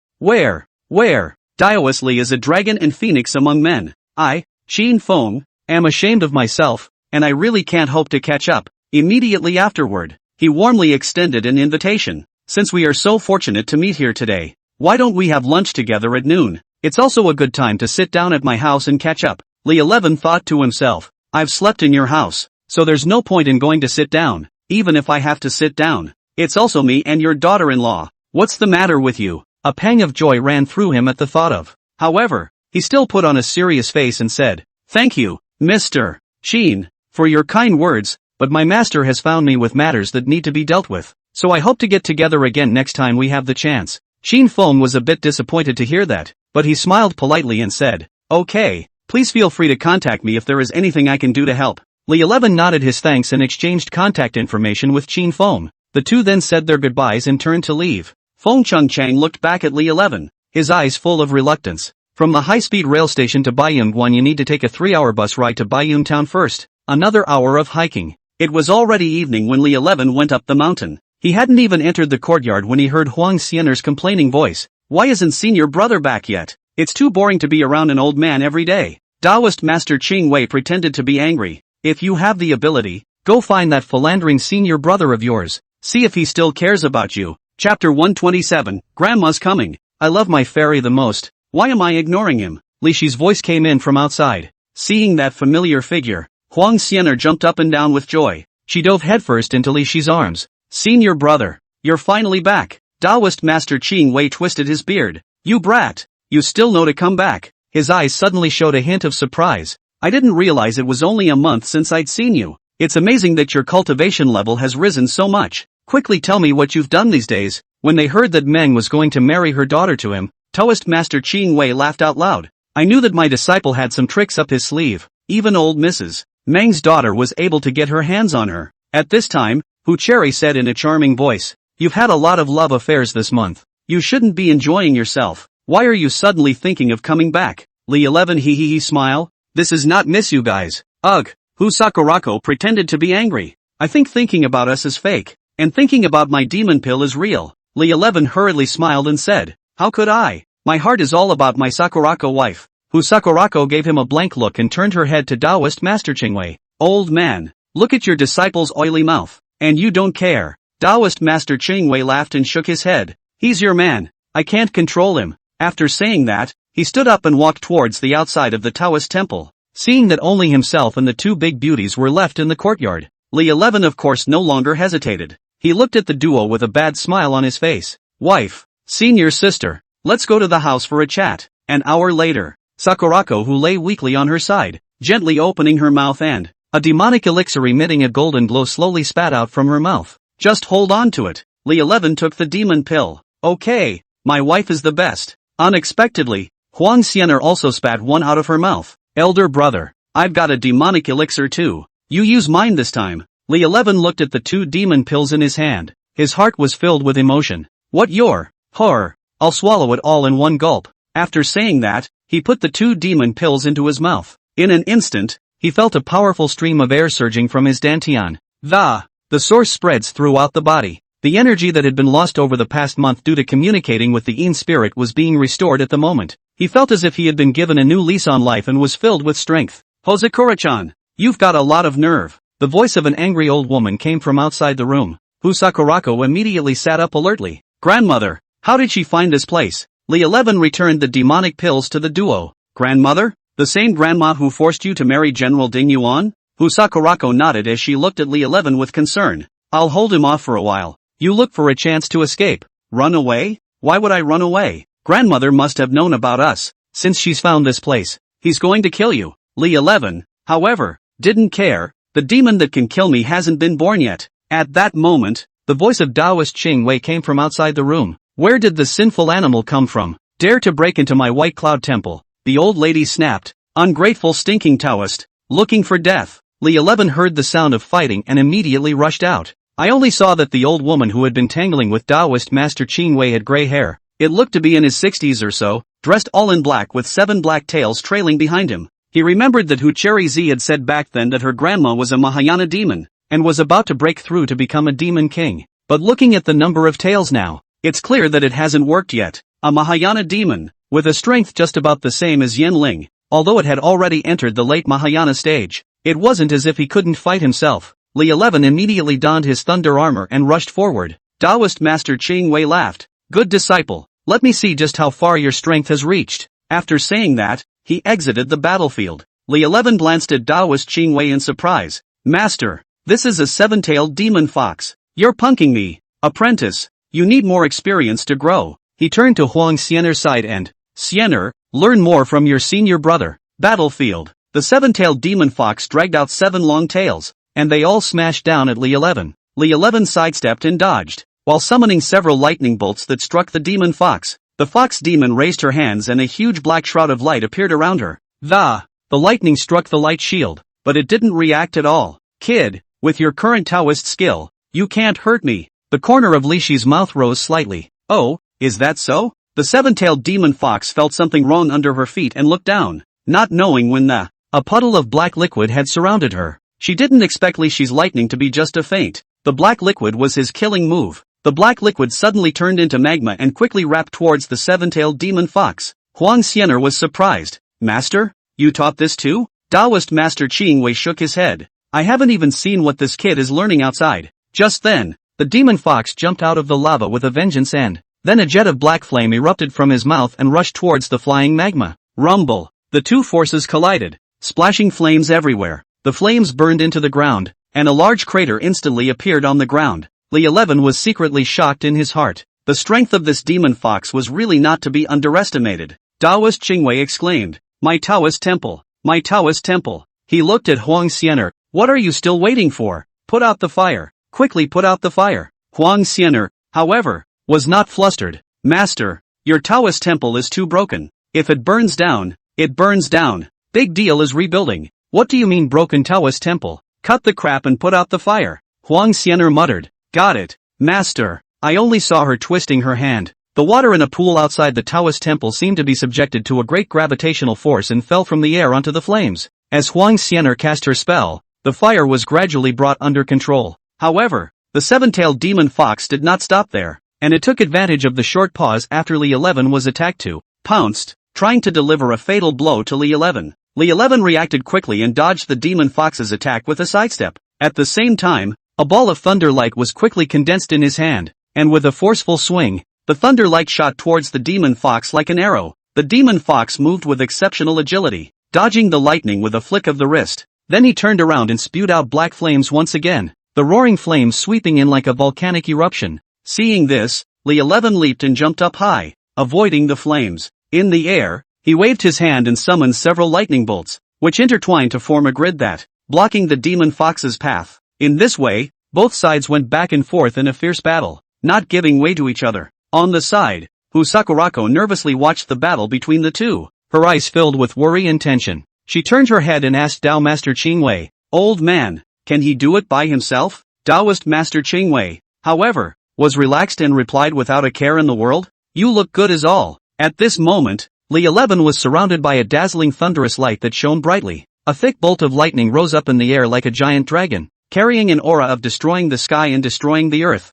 Taoist Li is a dragon and phoenix among men. I, Qin Feng, am ashamed of myself, and I really can't hope to catch up. Immediately afterward, he warmly extended an invitation. Since we are so fortunate to meet here today, why don't we have lunch together at noon? It's also a good time to sit down at my house and catch up. Li 11 thought to himself, I've slept in your house, so there's no point in going to sit down, even if I have to sit down. It's also me and your daughter-in-law. What's the matter with you? A pang of joy ran through him at the thought of. However, he still put on a serious face and said, Thank you, Mr. Qin, for your kind words, but my master has found me with matters that need to be dealt with, so I hope to get together again next time we have the chance. Qin Feng was a bit disappointed to hear that, but he smiled politely and said, Okay, please feel free to contact me if there is anything I can do to help. Li 11 nodded his thanks and exchanged contact information with Qin Feng. The two then said their goodbyes and turned to leave. Feng Chang looked back at Li 11, his eyes full of reluctance. From the high-speed rail station to Baiyunguan you need to take a 3-hour bus ride to Baiyun town first, another hour of hiking. It was already evening when Li 11 went up the mountain. He hadn't even entered the courtyard when he heard Huang Xianer's complaining voice. Why isn't senior brother back yet? It's too boring to be around an old man every day. Taoist Master Qingwei pretended to be angry. If you have the ability, go find that philandering senior brother of yours. See if he still cares about you. Chapter 127, Grandma's coming. I love my fairy the most. Why am I ignoring him? Li Shi's voice came in from outside. Seeing that familiar figure, Huang Xianer jumped up and down with joy. She dove headfirst into Li Shi's arms. Senior brother, you're finally back. Taoist Master Qingwei twisted his beard. You brat, you still know to come back. His eyes suddenly showed a hint of surprise. I didn't realize it was only a month since I'd seen you. It's amazing that your cultivation level has risen so much. Quickly tell me what you've done these days. When they heard that Meng was going to marry her daughter to him, Taoist Master Qingwei laughed out loud. I knew that my disciple had some tricks up his sleeve. Even old Mrs. Meng's daughter was able to get her hands on her. At this time, Hu Cherry said in a charming voice, You've had a lot of love affairs this month. You shouldn't be enjoying yourself. Why are you suddenly thinking of coming back? Li 11 hee smile. This is not miss you guys. Ugh. Hu Sakurako pretended to be angry. I think thinking about us is fake. And thinking about my demon pill is real. Li 11 hurriedly smiled and said, How could I? My heart is all about my Sakurako wife. Hu Sakurako gave him a blank look and turned her head to Taoist Master Qingwei. Old man, look at your disciple's oily mouth. And you don't care. Taoist Master Qingwei laughed and shook his head. He's your man. I can't control him. After saying that, he stood up and walked towards the outside of the Taoist temple. Seeing that only himself and the two big beauties were left in the courtyard, Li 11 of course no longer hesitated. He looked at the duo with a bad smile on his face. Wife, senior sister, let's go to the house for a chat. An hour later, Sakurako, who lay weakly on her side, gently opening her mouth and a demonic elixir emitting a golden glow slowly spat out from her mouth. Just hold on to it. Li 11 took the demon pill. Okay, my wife is the best. Unexpectedly, Huang Xianer also spat one out of her mouth. Elder brother, I've got a demonic elixir too. You use mine this time. Li 11 looked at the two demon pills in his hand. His heart was filled with emotion. What your horror? I'll swallow it all in one gulp. After saying that, he put the 2 demon pills into his mouth. In an instant, he felt a powerful stream of air surging from his dantian. The source spreads throughout the body. The energy that had been lost over the past month due to communicating with the Yin spirit was being restored at the moment. He felt as if he had been given a new lease on life and was filled with strength. Hozakura-chan, you've got a lot of nerve. The voice of an angry old woman came from outside the room. Sakurako immediately sat up alertly. Grandmother, how did she find this place? Li 11 returned the demonic pills to the duo. Grandmother? The same grandma who forced you to marry General Ding Yuan? Sakurako nodded as she looked at Li 11 with concern. I'll hold him off for a while. You look for a chance to escape. Run away? Why would I run away? Grandmother must have known about us. Since she's found this place, he's going to kill you. Li 11, however, didn't care. The demon that can kill me hasn't been born yet. At that moment, the voice of Taoist Ching Wei came from outside the room. Where did the sinful animal come from? Dare to break into my White Cloud Temple? The old lady snapped. Ungrateful stinking Taoist. Looking for death. Li 11 heard the sound of fighting and immediately rushed out. I only saw that the old woman who had been tangling with Taoist Master Ching Wei had gray hair. It looked to be in his 60s or so, dressed all in black with 7 black tails trailing behind him. He remembered that Cherry Z had said back then that her grandma was a Mahayana demon, and was about to break through to become a demon king. But looking at the number of tails now, it's clear that it hasn't worked yet. A Mahayana demon, with a strength just about the same as Yin Ling, although it had already entered the late Mahayana stage. It wasn't as if he couldn't fight himself. Li 11 immediately donned his thunder armor and rushed forward. Taoist Master Ching Wei laughed. Good disciple, let me see just how far your strength has reached. After saying that, he exited the battlefield. Li 11 glanced at Taoist Ching Wei in surprise. Master, this is a 7-tailed demon fox. You're punking me. Apprentice, you need more experience to grow. He turned to Huang Xianer's side and, Xianer, learn more from your senior brother. Battlefield. The 7-tailed demon fox dragged out 7 long tails, and they all smashed down at Li 11. Li 11 sidestepped and dodged, while summoning several lightning bolts that struck the demon fox. The fox demon raised her hands and a huge black shroud of light appeared around her. The lightning struck the light shield, but it didn't react at all. Kid, with your current Taoist skill, you can't hurt me. The corner of Li Shi's mouth rose slightly. Oh, is that so? The 7-tailed demon fox felt something wrong under her feet and looked down, not knowing when a puddle of black liquid had surrounded her. She didn't expect Li Shi's lightning to be just a feint. The black liquid was his killing move. The black liquid suddenly turned into magma and quickly wrapped towards the 7-tailed demon fox. Huang Xianer was surprised. Master, you taught this too? Taoist Master Ching Wei shook his head. I haven't even seen what this kid is learning outside. Just then, the demon fox jumped out of the lava with a vengeance and then a jet of black flame erupted from his mouth and rushed towards the flying magma. Rumble. The two forces collided, splashing flames everywhere. The flames burned into the ground, and a large crater instantly appeared on the ground. Li 11 was secretly shocked in his heart. The strength of this demon fox was really not to be underestimated. Taoist Ching Wei exclaimed, My Taoist temple! My Taoist temple! He looked at Huang Xianer. What are you still waiting for? Put out the fire! Quickly put out the fire! Huang Xianer, however, was not flustered. Master, your Taoist temple is too broken. If it burns down, it burns down. Big deal is rebuilding. What do you mean broken Taoist temple? Cut the crap and put out the fire. Huang Xianer muttered. Got it, Master. I only saw her twisting her hand. The water in a pool outside the Taoist temple seemed to be subjected to a great gravitational force and fell from the air onto the flames. As Huang Xianer cast her spell, the fire was gradually brought under control. However, the 7-tailed demon fox did not stop there, and it took advantage of the short pause after Li 11 was attacked to, pounced, trying to deliver a fatal blow to Li 11. Li 11 reacted quickly and dodged the demon fox's attack with a sidestep. At the same time, a ball of thunder light was quickly condensed in his hand, and with a forceful swing, the thunder light shot towards the demon fox like an arrow. The demon fox moved with exceptional agility, dodging the lightning with a flick of the wrist. Then he turned around and spewed out black flames once again, the roaring flames sweeping in like a volcanic eruption. Seeing this, Li 11 leaped and jumped up high, avoiding the flames. In the air, he waved his hand and summoned several lightning bolts, which intertwined to form a grid that, blocking the demon fox's path. In this way, both sides went back and forth in a fierce battle, not giving way to each other. On the side, Sakurako nervously watched the battle between the two, her eyes filled with worry and tension. She turned her head and asked Tao Master Ching Wei, Old man, can he do it by himself? Taoist Master Ching Wei, however, was relaxed and replied without a care in the world, You look good as all. At this moment, Li 11 was surrounded by a dazzling thunderous light that shone brightly. A thick bolt of lightning rose up in the air like a giant dragon, carrying an aura of destroying the sky and destroying the earth.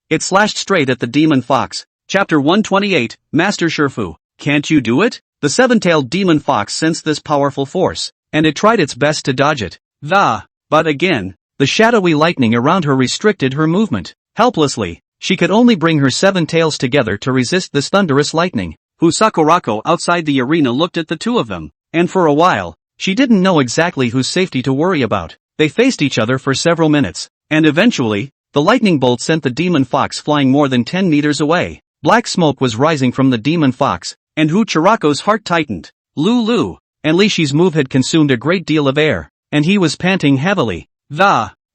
It slashed straight at the demon fox. Chapter 128, Master Shifu. Can't you do it? The seven-tailed demon fox sensed this powerful force, and it tried its best to dodge it. But again, the shadowy lightning around her restricted her movement. Helplessly, she could only bring her seven tails together to resist this thunderous lightning. Sakurako outside the arena looked at the two of them, and for a while, she didn't know exactly whose safety to worry about. They faced each other for several minutes, and eventually, the lightning bolt sent the demon fox flying more than 10 meters away. Black smoke was rising from the demon fox, and Chirako's heart tightened. Lulu and Lishi's move had consumed a great deal of air, and he was panting heavily.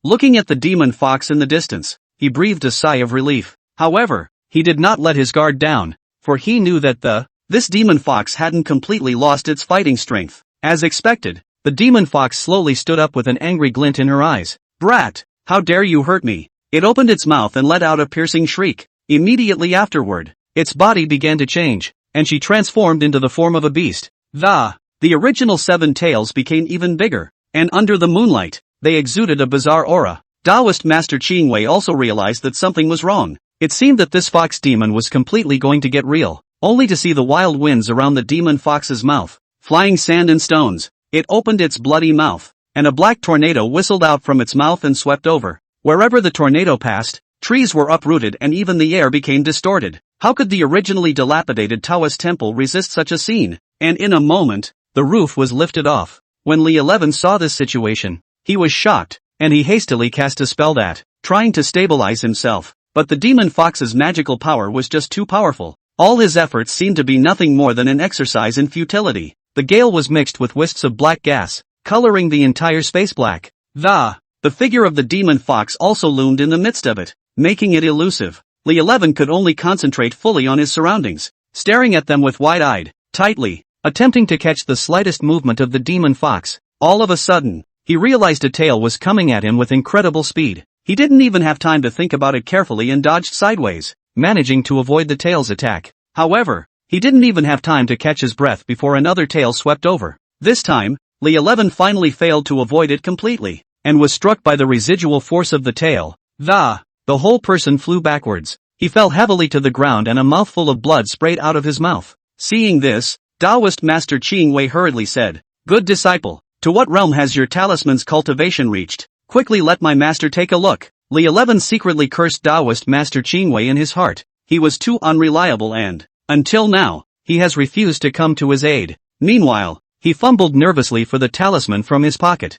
Looking at the demon fox in the distance, he breathed a sigh of relief. However, he did not let his guard down, for he knew that this demon fox hadn't completely lost its fighting strength. As expected, the demon fox slowly stood up with an angry glint in her eyes. Brat! How dare you hurt me! It opened its mouth and let out a piercing shriek. Immediately afterward, its body began to change, and she transformed into the form of a beast. The original seven tails became even bigger, and under the moonlight, they exuded a bizarre aura. Taoist Master Qingwei also realized that something was wrong. It seemed that this fox demon was completely going to get real, only to see the wild winds around the demon fox's mouth. Flying sand and stones, it opened its bloody mouth, and a black tornado whistled out from its mouth and swept over. Wherever the tornado passed, trees were uprooted and even the air became distorted. How could the originally dilapidated Taoist temple resist such a scene? And in a moment, the roof was lifted off. When Li 11 saw this situation, he was shocked, and he hastily cast a spell trying to stabilize himself. But the demon fox's magical power was just too powerful. All his efforts seemed to be nothing more than an exercise in futility. The gale was mixed with wisps of black gas, coloring the entire space black. The figure of the demon fox also loomed in the midst of it, making it elusive. Li 11 could only concentrate fully on his surroundings, staring at them with wide-eyed, tightly, attempting to catch the slightest movement of the demon fox. All of a sudden, he realized a tail was coming at him with incredible speed. He didn't even have time to think about it carefully and dodged sideways, managing to avoid the tail's attack. However, he didn't even have time to catch his breath before another tail swept over. This time, Li 11 finally failed to avoid it completely, and was struck by the residual force of the tail. The whole person flew backwards. He fell heavily to the ground and a mouthful of blood sprayed out of his mouth. Seeing this, Taoist Master Qingwei hurriedly said, "Good disciple, to what realm has your talisman's cultivation reached? Quickly let my master take a look." Li 11 secretly cursed Taoist Master Qingwei in his heart. He was too unreliable and, until now, he has refused to come to his aid. Meanwhile, he fumbled nervously for the talisman from his pocket.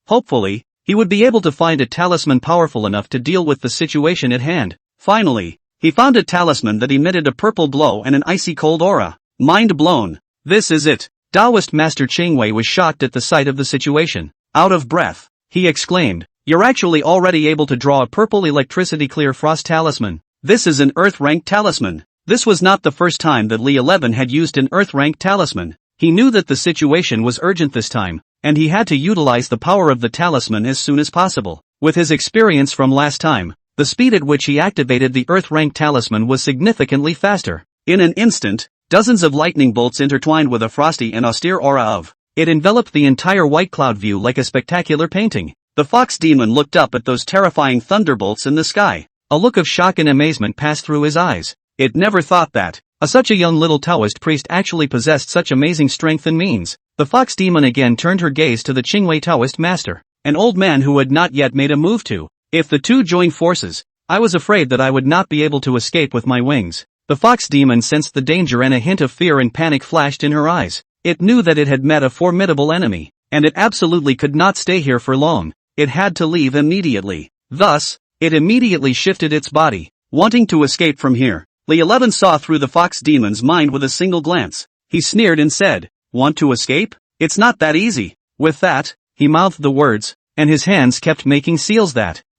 Hopefully, he would be able to find a talisman powerful enough to deal with the situation at hand. Finally, he found a talisman that emitted a purple glow and an icy cold aura. Mind blown. This is it. Taoist Master Qingwei was shocked at the sight of the situation. Out of breath, he exclaimed, "You're actually already able to draw a purple electricity clear frost talisman. This is an earth-rank talisman." This was not the first time that Li 11 had used an earth-rank talisman. He knew that the situation was urgent this time, and he had to utilize the power of the talisman as soon as possible. With his experience from last time, the speed at which he activated the earth-rank talisman was significantly faster. In an instant, dozens of lightning bolts intertwined with a frosty and austere aura of it enveloped the entire white cloud view like a spectacular painting. The fox demon looked up at those terrifying thunderbolts in the sky. A look of shock and amazement passed through his eyes. It never thought that such a young little Taoist priest actually possessed such amazing strength and means. The fox demon again turned her gaze to the Qingwei Taoist master, an old man who had not yet made a move to. If the two joined forces, I was afraid that I would not be able to escape with my wings. The fox demon sensed the danger and a hint of fear and panic flashed in her eyes. It knew that it had met a formidable enemy, and it absolutely could not stay here for long. It had to leave immediately. Thus, it immediately shifted its body, wanting to escape from here. Li 11 saw through the fox demon's mind with a single glance. He sneered and said, "Want to escape? It's not that easy." With that, he mouthed the words, and his hands kept making seals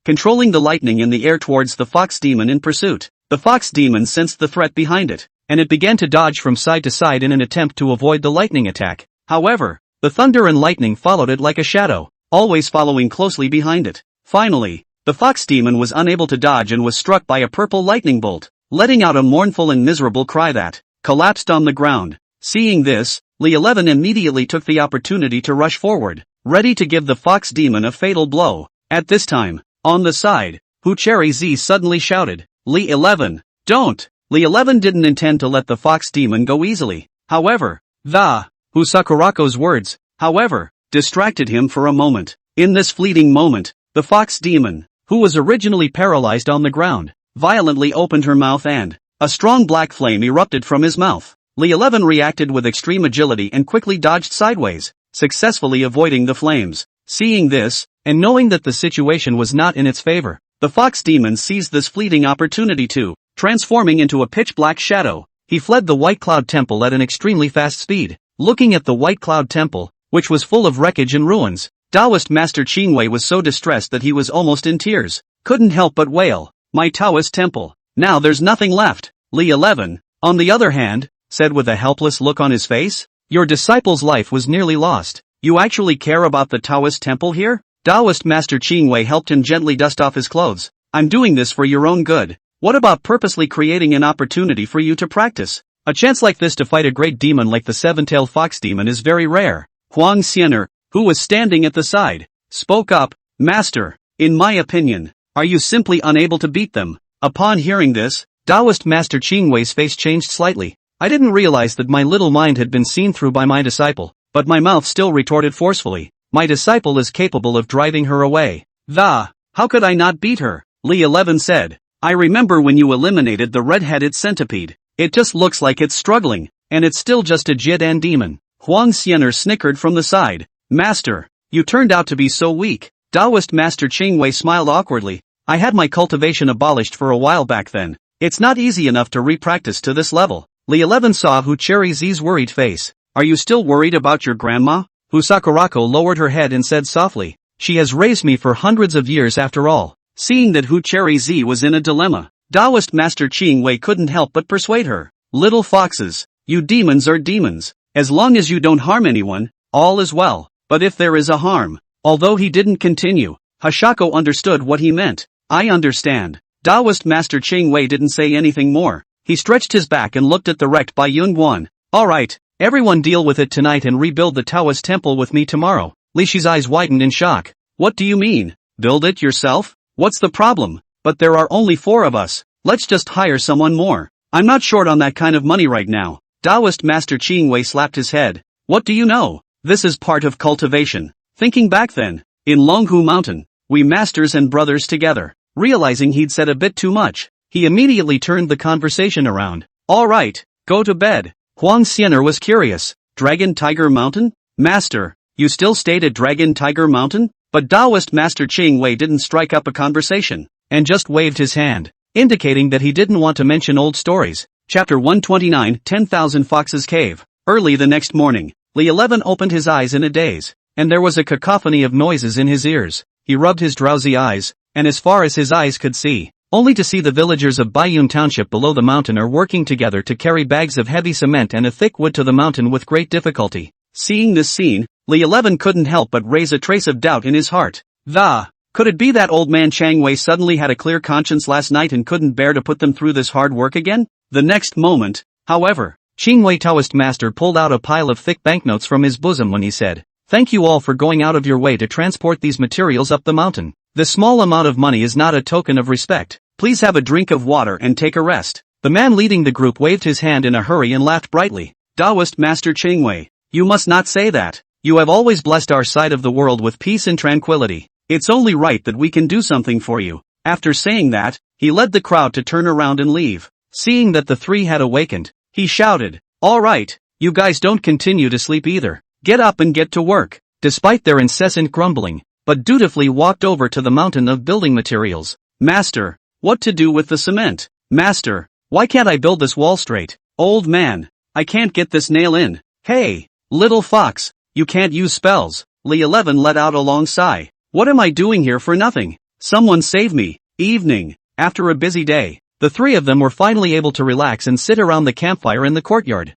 controlling the lightning in the air towards the fox demon in pursuit. The fox demon sensed the threat behind it, and it began to dodge from side to side in an attempt to avoid the lightning attack. However, the thunder and lightning followed it like a shadow, always following closely behind it. Finally, the fox demon was unable to dodge and was struck by a purple lightning bolt. letting out a mournful and miserable cry that collapsed on the ground. Seeing this, Li 11 immediately took the opportunity to rush forward, ready to give the fox demon a fatal blow. At this time, on the side, Hu Cherry Z suddenly shouted, Li 11, don't! Li 11 didn't intend to let the fox demon go easily. However, Hu Sakurako's words, however, distracted him for a moment. In this fleeting moment, the fox demon, who was originally paralyzed on the ground, violently opened her mouth and a strong black flame erupted from his mouth. Li 11 reacted with extreme agility and quickly dodged sideways, successfully avoiding the flames. Seeing this, and knowing that the situation was not in its favor, the fox demon seized this fleeting opportunity to, transforming into a pitch-black shadow, he fled the White Cloud Temple at an extremely fast speed. Looking at the White Cloud Temple, which was full of wreckage and ruins, Taoist Master Qingwei was so distressed that he was almost in tears. Couldn't help but wail, my Taoist temple, now there's nothing left. Li 11, on the other hand, said with a helpless look on his face, your disciple's life was nearly lost. You actually care about the Taoist temple here? Taoist Master Qingwei helped him gently dust off his clothes. I'm doing this for your own good. What about purposely creating an opportunity for you to practice? A chance like this to fight a great demon like the seven-tailed fox demon is very rare. Huang Xianer, who was standing at the side, spoke up, Master, in my opinion, are you simply unable to beat them? Upon hearing this, Taoist Master Qingwei's face changed slightly. I didn't realize that my little mind had been seen through by my disciple, but my mouth still retorted forcefully, my disciple is capable of driving her away. How could I not beat her? Li 11 said, I remember when you eliminated the red-headed centipede. It just looks like it's struggling, and it's still just a Jidan demon. Huang Xianer snickered from the side. Master, you turned out to be so weak. Taoist Master Qingwei smiled awkwardly. I had my cultivation abolished for a while back then. It's not easy enough to re-practice to this level. Li 11 saw Hu Cherry Z's worried face. Are you still worried about your grandma? Hu Sakurako lowered her head and said softly, she has raised me for hundreds of years after all. Seeing that Hu Cherry Z was in a dilemma, Taoist Master Qingwei couldn't help but persuade her. Little foxes, you demons are demons. As long as you don't harm anyone, all is well. But if there is a harm, although he didn't continue, Hashako understood what he meant. I understand. Taoist Master Qingwei didn't say anything more. He stretched his back and looked at the wrecked Bai Yunguan. Alright, everyone deal with it tonight and rebuild the Taoist temple with me tomorrow. Li Shi's eyes widened in shock. What do you mean? Build it yourself? What's the problem? But there are only 4 of us. Let's just hire someone more. I'm not short on that kind of money right now. Taoist Master Qingwei slapped his head. What do you know? This is part of cultivation. Thinking back then, in Longhu Mountain, we masters and brothers together. Realizing he'd said a bit too much, he immediately turned the conversation around. Alright, go to bed. Huang Xianer was curious. Dragon Tiger Mountain? Master, you still stayed at Dragon Tiger Mountain? But Taoist Master Qingwei didn't strike up a conversation, and just waved his hand, indicating that he didn't want to mention old stories. Chapter 129, 10,000 Foxes Cave. Early the next morning, Li 11 opened his eyes in a daze, and there was a cacophony of noises in his ears. He rubbed his drowsy eyes, and as far as his eyes could see, only to see the villagers of Baiyun Township below the mountain are working together to carry bags of heavy cement and a thick wood to the mountain with great difficulty. Seeing this scene, Li 11 couldn't help but raise a trace of doubt in his heart. Could it be that old man Chang Wei suddenly had a clear conscience last night and couldn't bear to put them through this hard work again? The next moment, however, Qingwei Taoist Master pulled out a pile of thick banknotes from his bosom when he said, thank you all for going out of your way to transport these materials up the mountain. This small amount of money is not a token of respect. Please have a drink of water and take a rest. The man leading the group waved his hand in a hurry and laughed brightly. Taoist Master Qingwei, you must not say that. You have always blessed our side of the world with peace and tranquility. It's only right that we can do something for you. After saying that, he led the crowd to turn around and leave. Seeing that the 3 had awakened, he shouted, alright, you guys don't continue to sleep either. Get up and get to work. Despite their incessant grumbling, but dutifully walked over to the mountain of building materials. Master, what to do with the cement? Master, why can't I build this wall straight? Old man, I can't get this nail in. Hey, little fox, you can't use spells. Li 11 let out a long sigh. What am I doing here for nothing? Someone save me. Evening. After a busy day, the 3 of them were finally able to relax and sit around the campfire in the courtyard.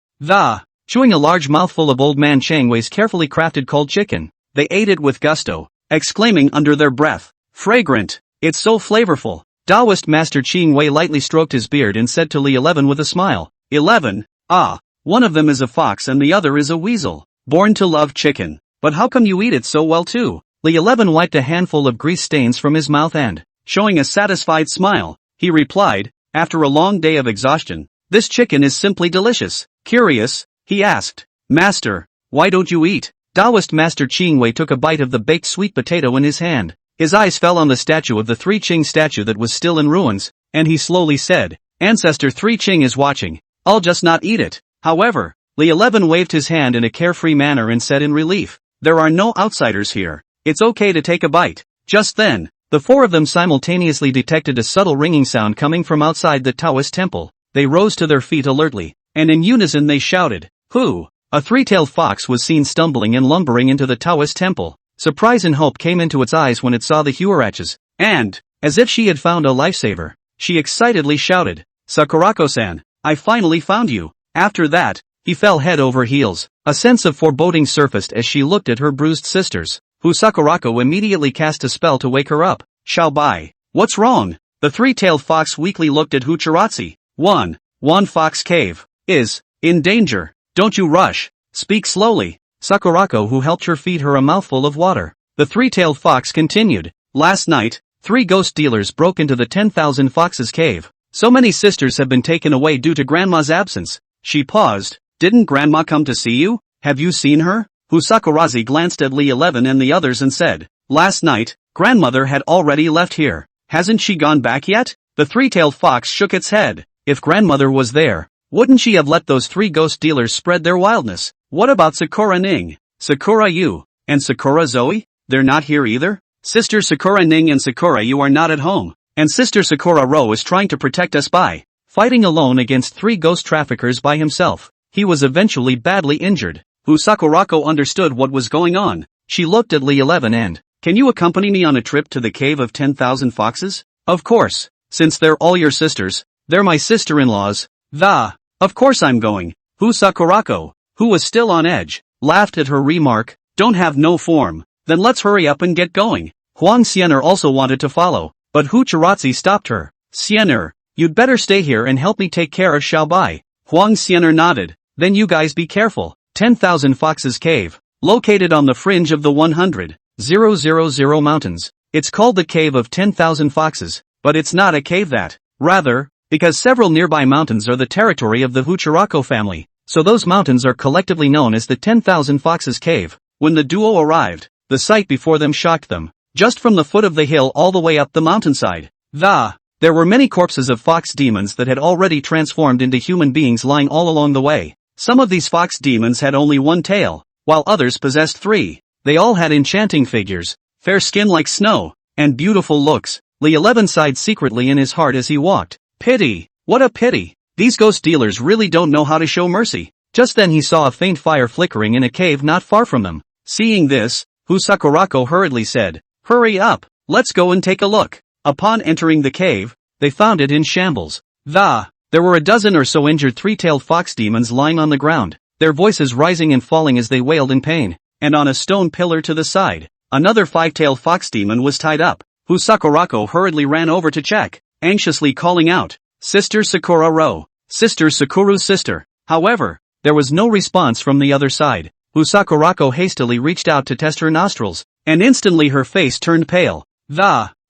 Chewing a large mouthful of old man Chang Wei's carefully crafted cold chicken, they ate it with gusto, exclaiming under their breath, fragrant, it's so flavorful. Taoist Master Ching Wei lightly stroked his beard and said to Li 11 with a smile. 11? Ah. One of them is a fox and the other is a weasel. Born to love chicken. But how come you eat it so well too? Li 11 wiped a handful of grease stains from his mouth and, showing a satisfied smile, he replied, after a long day of exhaustion, this chicken is simply delicious. Curious, he asked, Master, why don't you eat? Taoist Master Ching Wei took a bite of the baked sweet potato in his hand. His eyes fell on the statue of the Three Ching statue that was still in ruins, and he slowly said, Ancestor Three Ching is watching. I'll just not eat it. However, Li 11 waved his hand in a carefree manner and said in relief, there are no outsiders here. It's okay to take a bite. Just then, the four of them simultaneously detected a subtle ringing sound coming from outside the Taoist temple. They rose to their feet alertly, and in unison they shouted, Who? A three-tailed fox was seen stumbling and lumbering into the Taoist temple. Surprise and hope came into its eyes when it saw the huaraches, and, as if she had found a lifesaver, she excitedly shouted, Sakurako-san, I finally found you. After that, he fell head over heels. A sense of foreboding surfaced as she looked at her bruised sisters, who Sakurako immediately cast a spell to wake her up. Xiaobai, what's wrong? The three-tailed fox weakly looked at Huchiratsi. One fox cave is in danger. Don't you rush. Speak slowly. Sakurako, who helped her, feed her a mouthful of water. The three-tailed fox continued. Last night, 3 ghost dealers broke into the 10,000 Foxes cave. So many sisters have been taken away due to Grandma's absence. She paused. Didn't Grandma come to see you? Have you seen her? Sakurazi glanced at Li 11 and the others and said, Last night, Grandmother had already left here. Hasn't she gone back yet? The three-tailed fox shook its head. If Grandmother was there, wouldn't she have let those 3 ghost dealers spread their wildness? What about Sakura Ning, Sakura Yu, and Sakura Zoe? They're not here either? Sister Sakura Ning and Sakura Yu are not at home, and Sister Sakura Ro is trying to protect us by fighting alone against 3 ghost traffickers by himself. He was eventually badly injured. Sakurako understood what was going on. She looked at Li 11 and, Can you accompany me on a trip to the cave of 10,000 foxes? Of course. Since they're all your sisters, they're my sister-in-laws. Of course I'm going. Sakurako, who was still on edge, laughed at her remark. Don't have no form. Then let's hurry up and get going. Huang Xianer also wanted to follow, but Huchiratsi stopped her. Xianer, you'd better stay here and help me take care of Xiaobai. Huang Xianer nodded. Then you guys be careful. 10,000 Foxes Cave, located on the fringe of the 100,000 mountains. It's called the Cave of 10,000 Foxes, but it's not a cave that, rather, because several nearby mountains are the territory of the Huchirako family, so those mountains are collectively known as the 10,000 Foxes Cave. When the duo arrived, the sight before them shocked them. Just from the foot of the hill all the way up the mountainside, there were many corpses of fox demons that had already transformed into human beings lying all along the way. Some of these fox demons had only 1 tail, while others possessed 3. They all had enchanting figures, fair skin like snow, and beautiful looks. Li 11 sighed secretly in his heart as he walked. Pity, what a pity. These ghost dealers really don't know how to show mercy. Just then he saw a faint fire flickering in a cave not far from them. Seeing this, Sakurako hurriedly said, Hurry up, let's go and take a look. Upon entering the cave, they found it in shambles. There were a dozen or so injured 3-tailed fox demons lying on the ground, their voices rising and falling as they wailed in pain, and on a stone pillar to the side, another 5-tailed fox demon was tied up. Sakurako hurriedly ran over to check, anxiously calling out, Sister Sakura Ro, Sister Sakuru's sister. However, there was no response from the other side. Sakurako hastily reached out to test her nostrils, and instantly her face turned pale.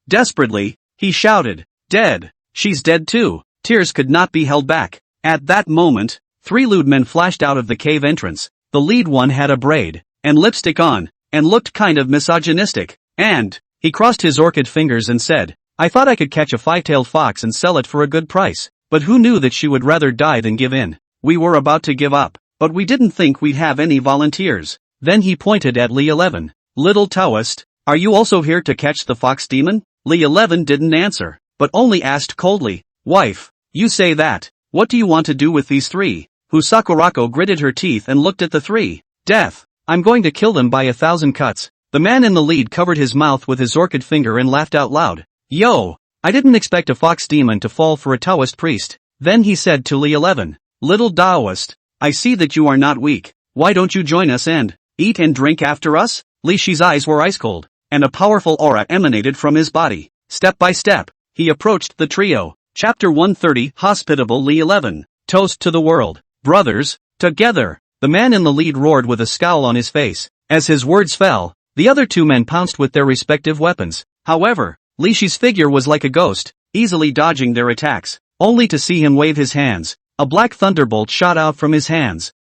Desperately, he shouted, Dead! She's dead too! Tears could not be held back. At that moment, 3 lewd men flashed out of the cave entrance. The lead one had a braid, and lipstick on, and looked kind of misogynistic, and, he crossed his orchid fingers and said, I thought I could catch a 5-tailed fox and sell it for a good price, but who knew that she would rather die than give in? We were about to give up, but we didn't think we'd have any volunteers. Then he pointed at Li 11. Little Taoist, are you also here to catch the fox demon? Li 11 didn't answer, but only asked coldly, Wife, you say that, what do you want to do with these 3? Sakurako gritted her teeth and looked at the 3. Death, I'm going to kill them by 1,000 cuts. The man in the lead covered his mouth with his orchid finger and laughed out loud. Yo, I didn't expect a fox demon to fall for a Taoist priest. Then he said to Li 11, Little Taoist, I see that you are not weak. Why don't you join us and eat and drink after us? Li Shi's eyes were ice cold, and a powerful aura emanated from his body. Step by step, he approached the trio. Chapter 130, Hospitable Li 11. Toast to the world. Brothers, together. The man in the lead roared with a scowl on his face. As his words fell, the other two men pounced with their respective weapons. However, Li Shi's figure was like a ghost, easily dodging their attacks, only to see him wave his hands. A black thunderbolt shot out from his hands.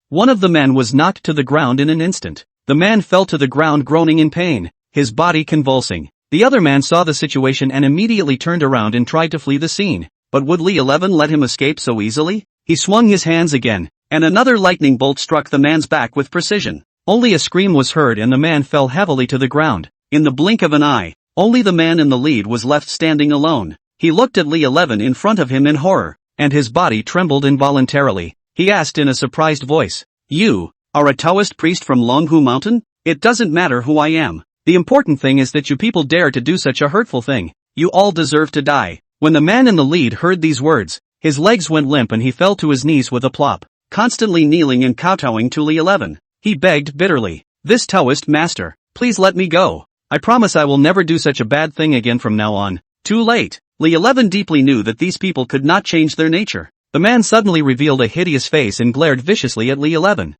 One of the men was knocked to the ground in an instant. The man fell to the ground groaning in pain, his body convulsing. The other man saw the situation and immediately turned around and tried to flee the scene. But would Li 11 let him escape so easily? He swung his hands again, and another lightning bolt struck the man's back with precision. Only a scream was heard and the man fell heavily to the ground. In the blink of an eye, only the man in the lead was left standing alone. He looked at Li 11 in front of him in horror, and his body trembled involuntarily. He asked in a surprised voice, "You are a Taoist priest from Luohua Mountain? It doesn't matter who I am. The important thing is that you people dare to do such a hurtful thing. You all deserve to die." When the man in the lead heard these words, his legs went limp and he fell to his knees with a plop, constantly kneeling and kowtowing to Li 11. He begged bitterly, "This Taoist master, please let me go. I promise I will never do such a bad thing again from now on." Too late. Li 11 deeply knew that these people could not change their nature. The man suddenly revealed a hideous face and glared viciously at Li 11.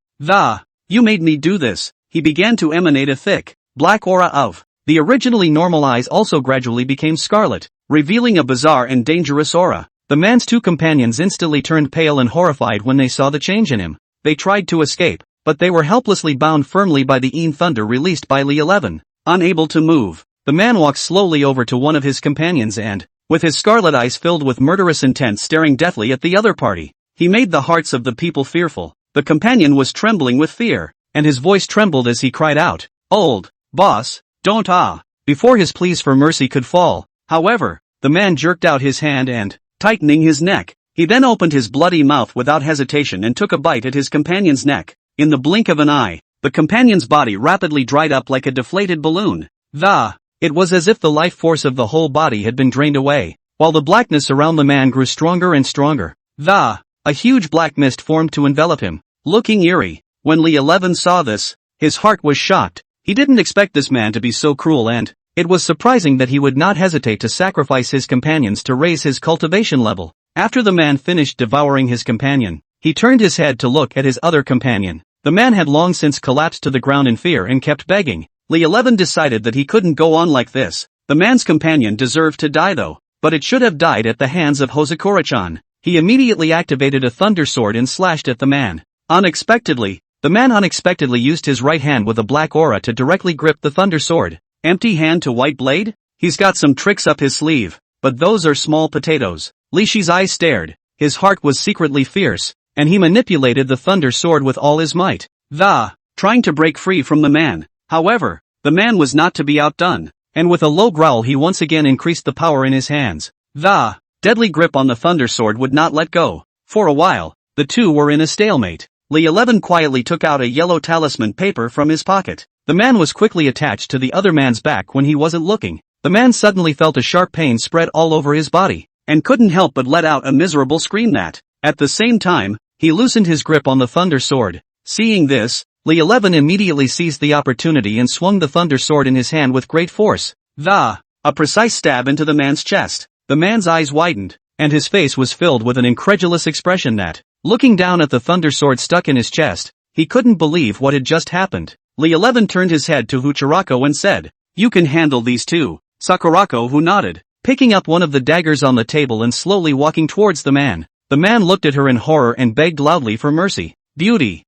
You made me do this." He began to emanate a thick, black aura of. The originally normal eyes also gradually became scarlet, revealing a bizarre and dangerous aura. The man's two companions instantly turned pale and horrified when they saw the change in him. They tried to escape, but they were helplessly bound firmly by the Yin thunder released by Li 11. Unable to move, the man walked slowly over to one of his companions and, with his scarlet eyes filled with murderous intent staring deathly at the other party, he made the hearts of the people fearful. The companion was trembling with fear, and his voice trembled as he cried out, "Old boss, don't Before his pleas for mercy could fall, however, the man jerked out his hand and, tightening his neck, he then opened his bloody mouth without hesitation and took a bite at his companion's neck. In the blink of an eye, the companion's body rapidly dried up like a deflated balloon. It was as if the life force of the whole body had been drained away, while the blackness around the man grew stronger and stronger. A huge black mist formed to envelop him, looking eerie. When Li 11 saw this, his heart was shocked. He didn't expect this man to be so cruel and, it was surprising that he would not hesitate to sacrifice his companions to raise his cultivation level. After the man finished devouring his companion, he turned his head to look at his other companion. The man had long since collapsed to the ground in fear and kept begging. Li 11 decided that he couldn't go on like this. The man's companion deserved to die though, but it should have died at the hands of Hosakura-chan. He immediately activated a thunder sword and slashed at the man. Unexpectedly, the man unexpectedly used his right hand with a black aura to directly grip the thunder sword. Empty hand to white blade? He's got some tricks up his sleeve, but those are small potatoes. Li Shi's eyes stared, his heart was secretly fierce, and he manipulated the thunder sword with all his might. Trying to break free from the man. However, the man was not to be outdone, and with a low growl he once again increased the power in his hands. The deadly grip on the thunder sword would not let go. For a while, the two were in a stalemate. Li 11 quietly took out a yellow talisman paper from his pocket. The man was quickly attached to the other man's back when he wasn't looking. The man suddenly felt a sharp pain spread all over his body, and couldn't help but let out a miserable scream that, at the same time, he loosened his grip on the thunder sword. Seeing this, Li 11 immediately seized the opportunity and swung the thunder sword in his hand with great force. A precise stab into the man's chest. The man's eyes widened, and his face was filled with an incredulous expression that, looking down at the thunder sword stuck in his chest, he couldn't believe what had just happened. Li 11 turned his head to Huchurako and said, "You can handle these two." Sakurako who nodded, picking up one of the daggers on the table and slowly walking towards the man. The man looked at her in horror and begged loudly for mercy. Beauty,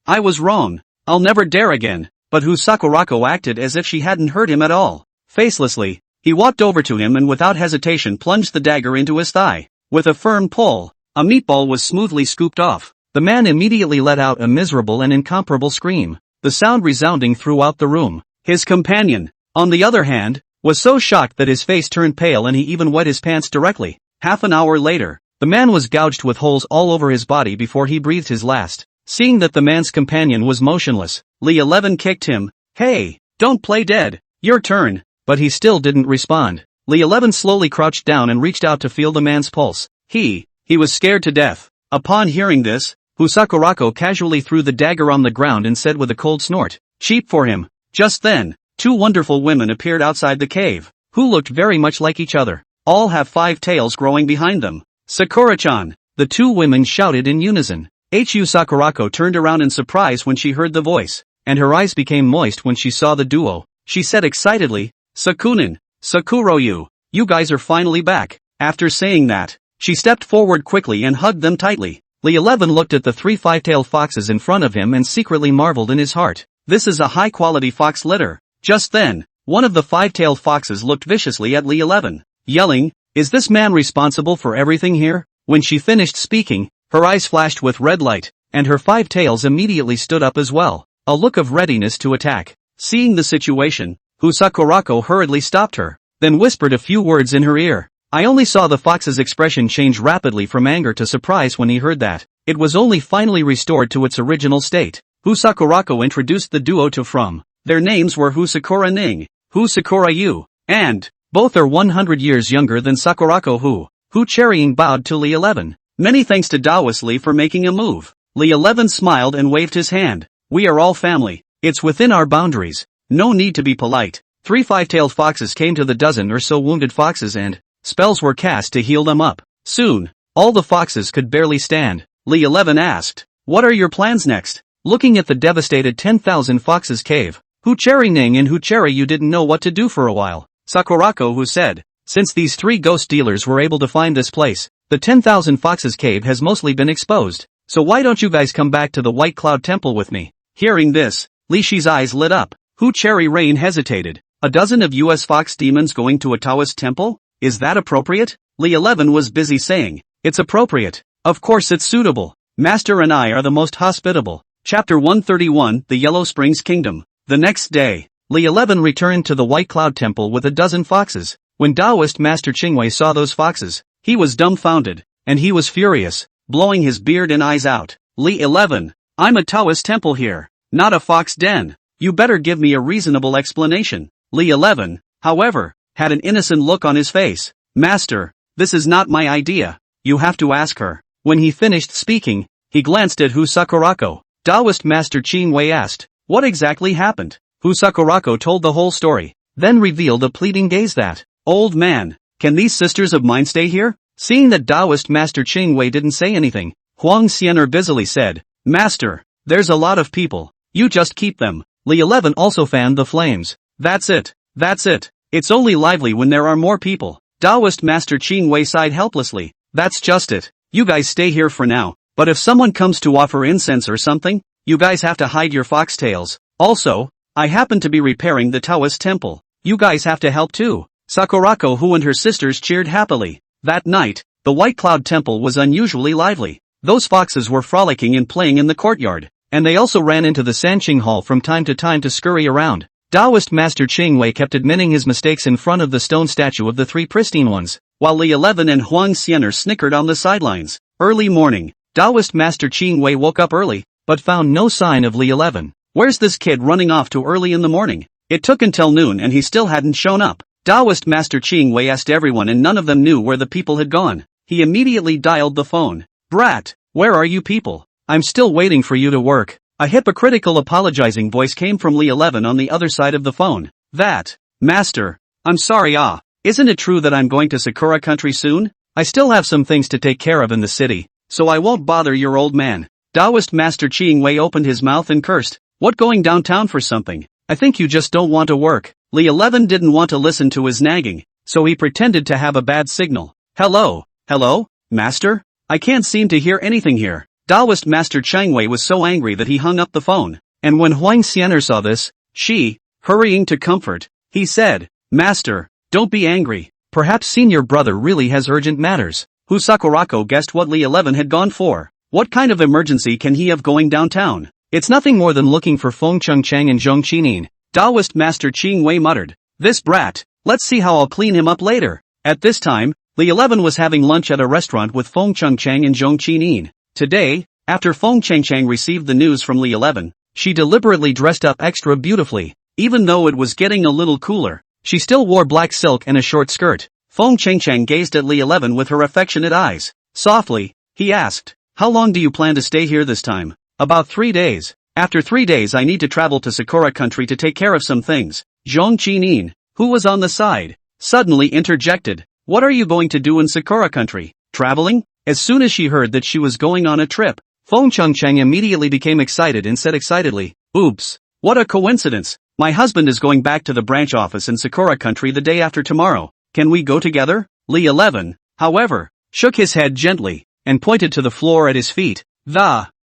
I was wrong. I'll never dare again." But Sakurako acted as if she hadn't heard him at all. Facelessly, he walked over to him and without hesitation plunged the dagger into his thigh. With a firm pull, a meatball was smoothly scooped off. The man immediately let out a miserable and incomparable scream, the sound resounding throughout the room. His companion, on the other hand, was so shocked that his face turned pale and he even wet his pants directly. Half an hour later, the man was gouged with holes all over his body before he breathed his last. Seeing that the man's companion was motionless, Li 11 kicked him. "Hey, don't play dead, your turn." But he still didn't respond. Li 11 slowly crouched down and reached out to feel the man's pulse. He was scared to death. Upon hearing this, Sakurako casually threw the dagger on the ground and said with a cold snort, "Cheap for him." Just then, two wonderful women appeared outside the cave. who looked very much like each other. All have 5 tails growing behind them. Sakura-chan! The 2 women shouted in unison. Sakurako turned around in surprise when she heard the voice, and her eyes became moist when she saw the duo. She said excitedly, Sakunin, Sakuroyu, you guys are finally back. After saying that, she stepped forward quickly and hugged them tightly. Lee 11 looked at the 3 5-tailed foxes in front of him and secretly marveled in his heart. This is a high-quality fox litter. Just then, one of the 5-tailed foxes looked viciously at Lee 11, yelling, is this man responsible for everything here? When she finished speaking, her eyes flashed with red light, and her 5 tails immediately stood up as well, a look of readiness to attack. Seeing the situation, Sakurako hurriedly stopped her, then whispered a few words in her ear. I only saw the fox's expression change rapidly from anger to surprise when he heard that. It was only finally restored to its original state. Sakurako introduced the duo to From. Their names were Sakura Ning, Sakura Yu, and both are 100 years younger than Sakurako Cherrying bowed to Lee 11. Many thanks to Taoist Lee for making a move. Lee 11 smiled and waved his hand. We are all family. It's within our boundaries. No need to be polite. 3 5-tailed foxes came to the dozen or so wounded foxes and spells were cast to heal them up. Soon, all the foxes could barely stand. Lee 11 asked, what are your plans next? Looking at the devastated 10,000 foxes cave, Cherry Ning and Cherry you didn't know what to do for a while. Sakurako said, since these 3 ghost dealers were able to find this place, the 10,000 foxes cave has mostly been exposed. So why don't you guys come back to the White Cloud Temple with me? Hearing this, Li Shi's eyes lit up. Cherry Rain hesitated. A dozen of US fox demons going to a Taoist temple? Is that appropriate? Lee 11 was busy saying, it's appropriate. Of course it's suitable. Master and I are the most hospitable. Chapter 131, The Yellow Springs Kingdom. The next day, Lee 11 returned to the White Cloud Temple with a dozen foxes. When Taoist Master Qingwei saw those foxes, he was dumbfounded, and he was furious, blowing his beard and eyes out. Lee 11, I'm a Taoist temple here, not a fox den. You better give me a reasonable explanation. Lee 11, however, had an innocent look on his face. Master, this is not my idea. You have to ask her. When he finished speaking, he glanced at Sakurako. Taoist Master Qingwei asked, what exactly happened? Sakurako told the whole story, then revealed a pleading gaze that, old man, can these sisters of mine stay here? Seeing that Taoist Master Qingwei didn't say anything, Huang Xianer busily said, Master, there's a lot of people. You just keep them. Lee 11 also fanned the flames. That's it. It's only lively when there are more people. Taoist Master Qingwei sighed helplessly. That's just it. You guys stay here for now, but if someone comes to offer incense or something, you guys have to hide your foxtails. Also, I happen to be repairing the Taoist temple. You guys have to help too. Sakurako and her sisters cheered happily. That night, the White Cloud Temple was unusually lively. Those foxes were frolicking and playing in the courtyard, and they also ran into the Sanqing Hall from time to scurry around. Taoist Master Qingwei kept admitting his mistakes in front of the stone statue of the 3 pristine ones, while Lee 11 and Huang Xianer snickered on the sidelines. Early morning, Taoist Master Qingwei woke up early, but found no sign of Lee 11. Where's this kid running off to early in the morning? It took until noon and he still hadn't shown up. Taoist Master Qingwei asked everyone and none of them knew where the people had gone. He immediately dialed the phone. Brat, where are you people? I'm still waiting for you to work. A hypocritical apologizing voice came from Lee 11 on the other side of the phone. Master, I'm sorry isn't it true that I'm going to Sakura country soon? I still have some things to take care of in the city, so I won't bother your old man. Taoist Master Qingwei opened his mouth and cursed. What, going downtown for something? I think you just don't want to work. Lee 11 didn't want to listen to his nagging, so he pretended to have a bad signal. Hello, master? I can't seem to hear anything here. Taoist Master Qingwei was so angry that he hung up the phone, and when Huang Xianer saw this, hurrying to comfort, he said, Master, don't be angry. Perhaps senior brother really has urgent matters. Sakurako guessed what Lee 11 had gone for. What kind of emergency can he have going downtown? It's nothing more than looking for Feng Chang and Zhong Qinin. Taoist Master Qingwei muttered, this brat, let's see how I'll clean him up later. At this time, Lee 11 was having lunch at a restaurant with Feng Chang and Zhong Qinin. Today, after Feng Chang received the news from Lee 11, she deliberately dressed up extra beautifully. Even though it was getting a little cooler, she still wore black silk and a short skirt. Feng Chang gazed at Lee 11 with her affectionate eyes. Softly, he asked, how long do you plan to stay here this time? About 3 days. After 3 days I need to travel to Sakura country to take care of some things. Zhong Qinin, who was on the side, suddenly interjected. What are you going to do in Sakura country? Traveling? As soon as she heard that she was going on a trip, Chang immediately became excited and said excitedly, "Oops, what a coincidence. My husband is going back to the branch office in Sakura country the day after tomorrow. Can we go together?" Lee 11, however, shook his head gently, and pointed to the floor at his feet.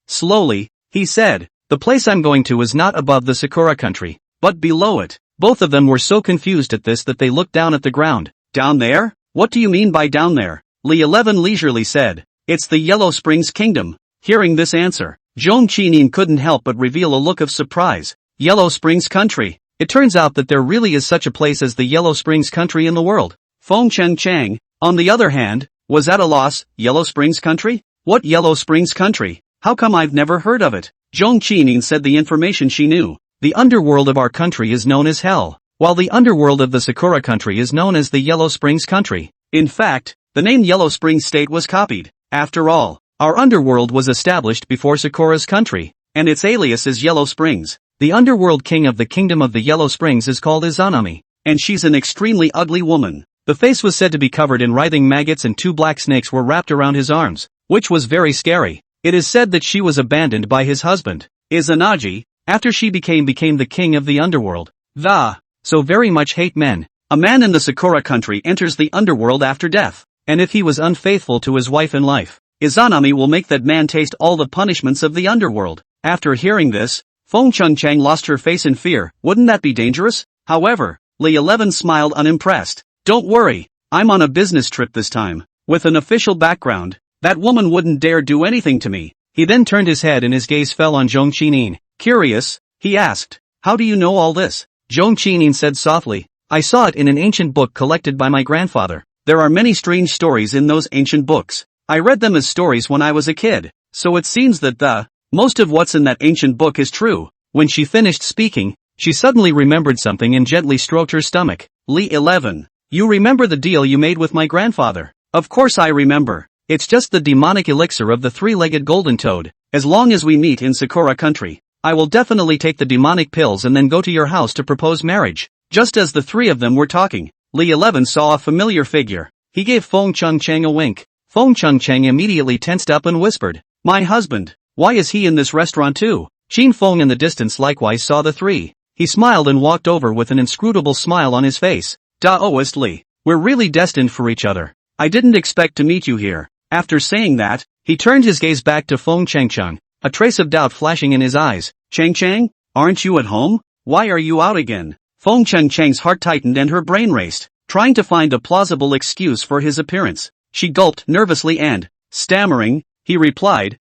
Slowly, he said, "The place I'm going to is not above the Sakura country, but below it." Both of them were so confused at this that they looked down at the ground. "Down there? What do you mean by down there?" Lee 11 leisurely said. "It's the Yellow Springs Kingdom." Hearing this answer, Zhong Qinin couldn't help but reveal a look of surprise. Yellow Springs Country. It turns out that there really is such a place as the Yellow Springs Country in the world. Feng Chang, on the other hand, was at a loss. Yellow Springs Country? What Yellow Springs Country? How come I've never heard of it? Zhong Qinin said the information she knew. The underworld of our country is known as Hell, while the underworld of the Sakura country is known as the Yellow Springs Country. In fact, the name Yellow Springs State was copied. After all, our underworld was established before Sakura's country, and its alias is Yellow Springs. The underworld king of the kingdom of the Yellow Springs is called Izanami, and she's an extremely ugly woman. The face was said to be covered in writhing maggots and 2 black snakes were wrapped around his arms, which was very scary. It is said that she was abandoned by his husband, Izanagi, after she became the king of the underworld. So very much hate men. A man in the Sakura country enters the underworld after death, and if he was unfaithful to his wife in life, Izanami will make that man taste all the punishments of the underworld. After hearing this, Feng Chang lost her face in fear. Wouldn't that be dangerous? However, Lee 11 smiled unimpressed. Don't worry, I'm on a business trip this time. With an official background, that woman wouldn't dare do anything to me. He then turned his head and his gaze fell on Zhong Qinin. Curious, he asked, "How do you know all this?" Zhong Qinin said softly, "I saw it in an ancient book collected by my grandfather. There are many strange stories in those ancient books. I read them as stories when I was a kid, so it seems that most of what's in that ancient book is true." When she finished speaking, she suddenly remembered something and gently stroked her stomach. Lee 11. "You remember the deal you made with my grandfather?" "Of course I remember. It's just the demonic elixir of the 3-legged golden toad. As long as we meet in Sakura country, I will definitely take the demonic pills and then go to your house to propose marriage." Just as the 3 of them were talking, Lee 11 saw a familiar figure. He gave Feng Chang a wink. Feng Chang immediately tensed up and whispered, "My husband, why is he in this restaurant too?" Qin Feng in the distance likewise saw the 3. He smiled and walked over with an inscrutable smile on his face. "Taoist Lee, we're really destined for each other. I didn't expect to meet you here." After saying that, he turned his gaze back to Feng Chang, a trace of doubt flashing in his eyes. Chang, aren't you at home? Why are you out again?" Feng Chang's heart tightened and her brain raced, trying to find a plausible excuse for his appearance. She gulped nervously and, stammering, he replied,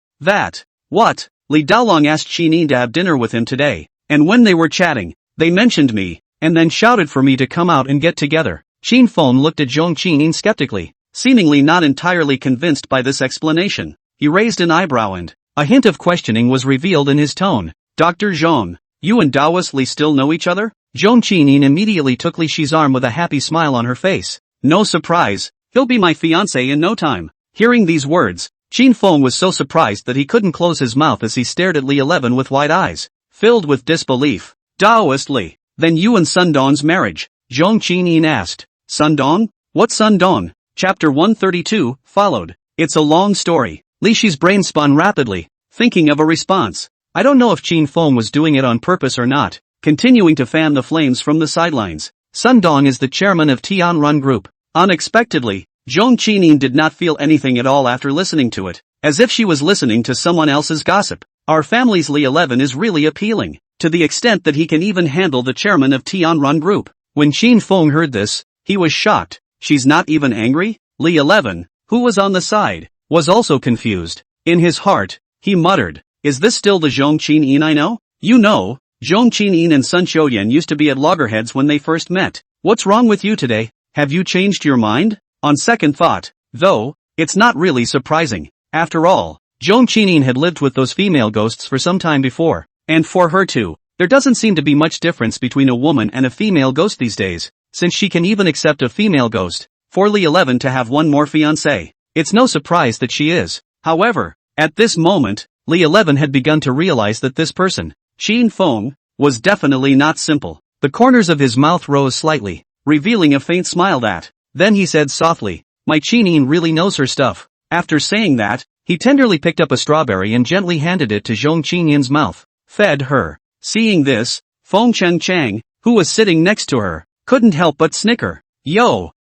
"What?" Li Daolong asked Qinin to have dinner with him today, and when they were chatting, they mentioned me, and then shouted for me to come out and get together. Qin Feng looked at Zhong Qinin skeptically, seemingly not entirely convinced by this explanation. He raised an eyebrow and a hint of questioning was revealed in his tone. "Dr. Zhong, you and Taoist Li still know each other?" Zhong Qinin immediately took Li Shi's arm with a happy smile on her face. "No surprise, he'll be my fiancé in no time." Hearing these words, Qin Feng was so surprised that he couldn't close his mouth as he stared at Li 11 with wide eyes, filled with disbelief. "Taoist Li, then you and Sundong's marriage?" Zhong Qinin asked. "Sundong? What Sundong?" Chapter 132 followed. It's a long story. Li Shi's brain spun rapidly, thinking of a response. I don't know if Qin Feng was doing it on purpose or not, continuing to fan the flames from the sidelines. Sundong is the chairman of Tianrun Group. Unexpectedly, Zhong Qinin did not feel anything at all after listening to it, as if she was listening to someone else's gossip. Our family's Li 11 is really appealing, to the extent that he can even handle the chairman of Tianrun Group. When Qin Feng heard this, he was shocked. She's not even angry? Li 11, who was on the side, was also confused. In his heart, he muttered, "Is this still the Zhong Qinin I know? You know, Zhong Qinin and Sun Xiuyan used to be at loggerheads when they first met. What's wrong with you today? Have you changed your mind?" On second thought, though, it's not really surprising. After all, Zhong Qinin had lived with those female ghosts for some time before, and for her too, there doesn't seem to be much difference between a woman and a female ghost these days, since she can even accept a female ghost. For Li 11 to have one more fiancé, it's no surprise that she is. However, at this moment, Li 11 had begun to realize that this person, Qin Feng, was definitely not simple. The corners of his mouth rose slightly, revealing a faint smile that. Then he said softly, my Chinyin really knows her stuff. After saying that, he tenderly picked up a strawberry and gently handed it to Zhong Qinyin's mouth. Fed her. Seeing this, Feng Chang, who was sitting next to her, couldn't help but snicker. Yo,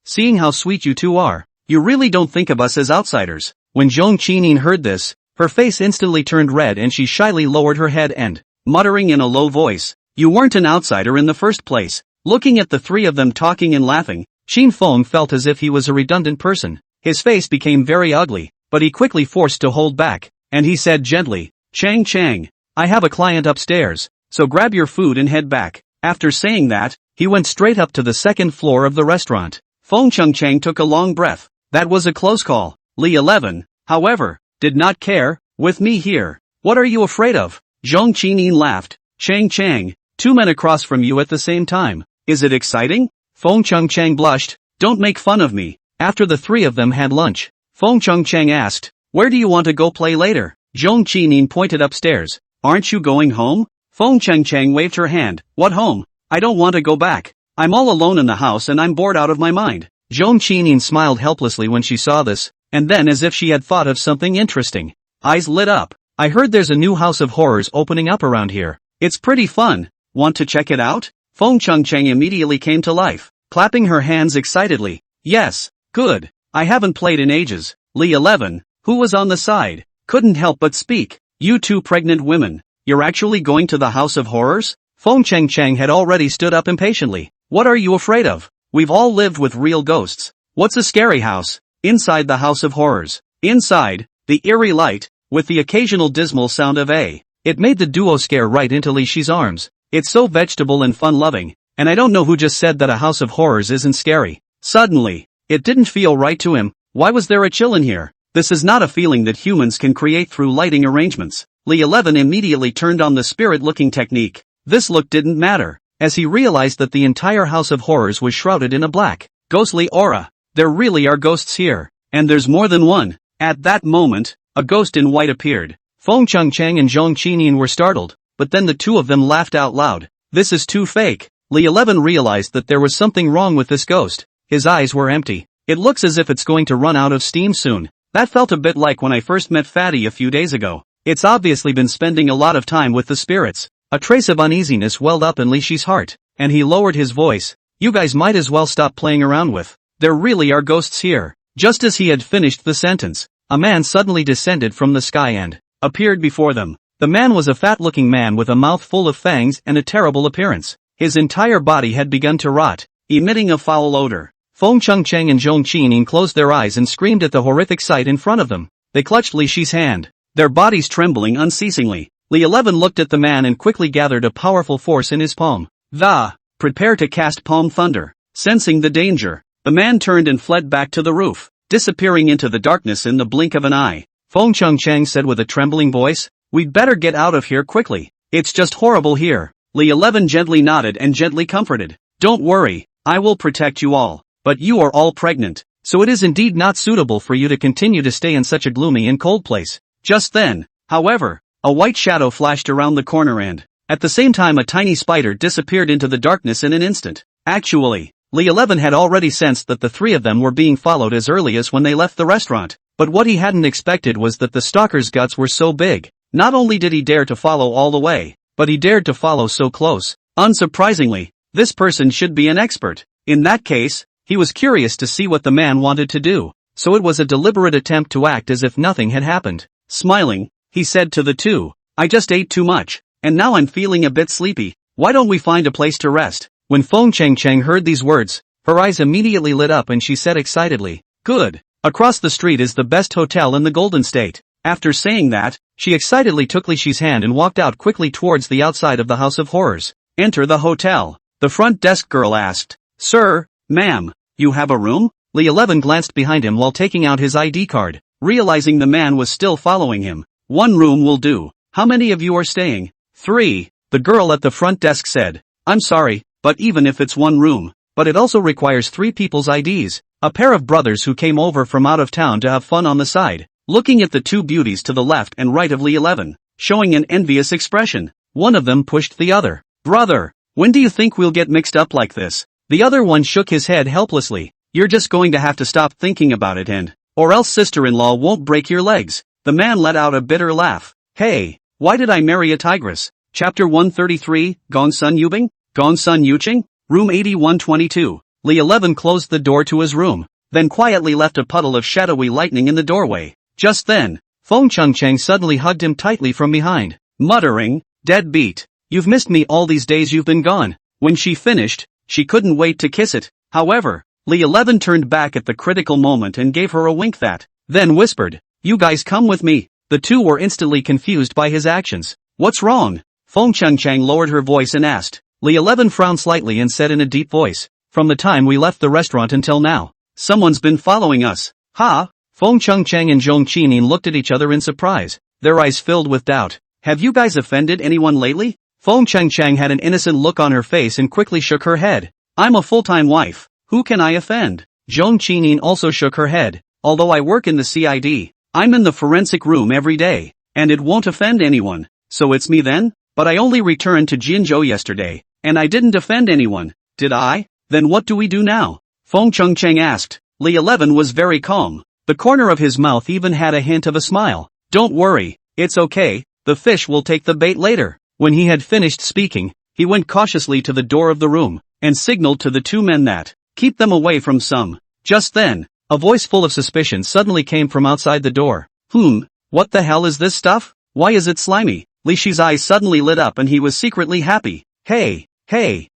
seeing how sweet you two are, you really don't think of us as outsiders. When Zhong Qinying heard this, her face instantly turned red and she shyly lowered her head and, muttering in a low voice, you weren't an outsider in the first place. Looking at the three of them talking and laughing, Qin Feng felt as if he was a redundant person. His face became very ugly, but he quickly forced to hold back, and he said gently, Chang, I have a client upstairs, so grab your food and head back. After saying that, he went straight up to the second floor of the restaurant. Feng Chang took a long breath. That was a close call. Li 11, however, did not care. With me here, what are you afraid of? Zhong Qinying laughed. Chang, 2 men across from you at the same time. Is it exciting? Feng Chang blushed. Don't make fun of me. After the three of them had lunch, Feng Chang asked, where do you want to go play later? Zhong Qinying pointed upstairs. Aren't you going home? Feng Chang waved her hand. What home? I don't want to go back. I'm all alone in the house and I'm bored out of my mind. Zhong Qinying smiled helplessly when she saw this, and then as if she had thought of something interesting. Eyes lit up. I heard there's a new house of horrors opening up around here. It's pretty fun. Want to check it out? Feng Chang immediately came to life, clapping her hands excitedly. Yes, good. I haven't played in ages. Li 11, who was on the side, couldn't help but speak. You two pregnant women, you're actually going to the house of horrors? Feng Chang had already stood up impatiently. What are you afraid of? We've all lived with real ghosts. What's a scary house? Inside the house of horrors. Inside, the eerie light, with the occasional dismal sound of a. It made the duo scare right into Li Shi's arms. It's so vegetable and fun-loving, and I don't know who just said that a house of horrors isn't scary. Suddenly, it didn't feel right to him. Why was there a chill in here? This is not a feeling that humans can create through lighting arrangements. Li 11 immediately turned on the spirit-looking technique. This look didn't matter, as he realized that the entire house of horrors was shrouded in a black, ghostly aura. There really are ghosts here, and there's more than one. At that moment, a ghost in white appeared. Feng Chang and Zhong Qinying were startled, but then the two of them laughed out loud. This is too fake. Li 11 realized that there was something wrong with this ghost. His eyes were empty. It looks as if it's going to run out of steam soon. That felt a bit like when I first met Fatty a few days ago. It's obviously been spending a lot of time with the spirits. A trace of uneasiness welled up in Li Shi's heart, and he lowered his voice. You guys might as well stop playing around with. There really are ghosts here. Just as he had finished the sentence, a man suddenly descended from the sky and appeared before them. The man was a fat-looking man with a mouth full of fangs and a terrible appearance. His entire body had begun to rot, emitting a foul odor. Feng Chang and Zhong Qinying closed their eyes and screamed at the horrific sight in front of them. They clutched Li Shi's hand, their bodies trembling unceasingly. Li 11 looked at the man and quickly gathered a powerful force in his palm. Prepare to cast palm thunder. Sensing the danger, the man turned and fled back to the roof, disappearing into the darkness in the blink of an eye. Feng Chang said with a trembling voice, we'd better get out of here quickly. It's just horrible here. Li 11 gently nodded and gently comforted. Don't worry, I will protect you all. But you are all pregnant, so it is indeed not suitable for you to continue to stay in such a gloomy and cold place. Just then, however, a white shadow flashed around the corner and, at the same time, a tiny spider disappeared into the darkness in an instant. Actually, Li 11 had already sensed that the three of them were being followed as early as when they left the restaurant, but what he hadn't expected was that the stalker's guts were so big. Not only did he dare to follow all the way, but he dared to follow so close. Unsurprisingly, this person should be an expert. In that case, he was curious to see what the man wanted to do, so it was a deliberate attempt to act as if nothing had happened. Smiling, he said to the two, I just ate too much, and now I'm feeling a bit sleepy. Why don't we find a place to rest? When Feng Chang heard these words, her eyes immediately lit up and she said excitedly, good. Across the street is the best hotel in the Golden State. After saying that, she excitedly took Li Shi's hand and walked out quickly towards the outside of the House of Horrors. Enter the hotel. The front desk girl asked, Sir, ma'am, you have a room? Li 11 glanced behind him while taking out his ID card, realizing the man was still following him. One room will do. How many of you are staying? 3. The girl at the front desk said, I'm sorry, but even if it's one room, but it also requires 3 people's IDs. A pair of brothers who came over from out of town to have fun on the side. Looking at the two beauties to the left and right of Li 11, showing an envious expression, one of them pushed the other. Brother, when do you think we'll get mixed up like this? The other one shook his head helplessly. You're just going to have to stop thinking about it or else sister-in-law won't break your legs. The man let out a bitter laugh. Hey, why did I marry a tigress? Chapter 133, Gongsun Yubing? Gongsun Yuching? Room 8122. Li 11 closed the door to his room, then quietly left a puddle of shadowy lightning in the doorway. Just then, Feng Chang suddenly hugged him tightly from behind, muttering, "Deadbeat. You've missed me all these days you've been gone." When she finished, she couldn't wait to kiss it. However, Li 11 turned back at the critical moment and gave her a wink that, then whispered, "You guys come with me." The two were instantly confused by his actions. "What's wrong?" Feng Chang lowered her voice and asked. Li 11 frowned slightly and said in a deep voice, "From the time we left the restaurant until now, someone's been following us." "Ha?" Feng Chang and Zhong Qinin looked at each other in surprise, their eyes filled with doubt. "Have you guys offended anyone lately?" Feng Chang had an innocent look on her face and quickly shook her head. "I'm a full-time wife. Who can I offend?" Zhong Qinin also shook her head. "Although I work in the CID, I'm in the forensic room every day, and it won't offend anyone. So it's me then? But I only returned to Jinzhou yesterday, and I didn't offend anyone, did I? Then what do we do now?" Feng Chang asked. Li 11 was very calm. The corner of his mouth even had a hint of a smile. "Don't worry, it's okay, the fish will take the bait later." When he had finished speaking, he went cautiously to the door of the room, and signaled to the two men that, keep them away from some. Just then, a voice full of suspicion suddenly came from outside the door. What the hell is this stuff? Why is it slimy?" Li Shi's eyes suddenly lit up and he was secretly happy. Hey!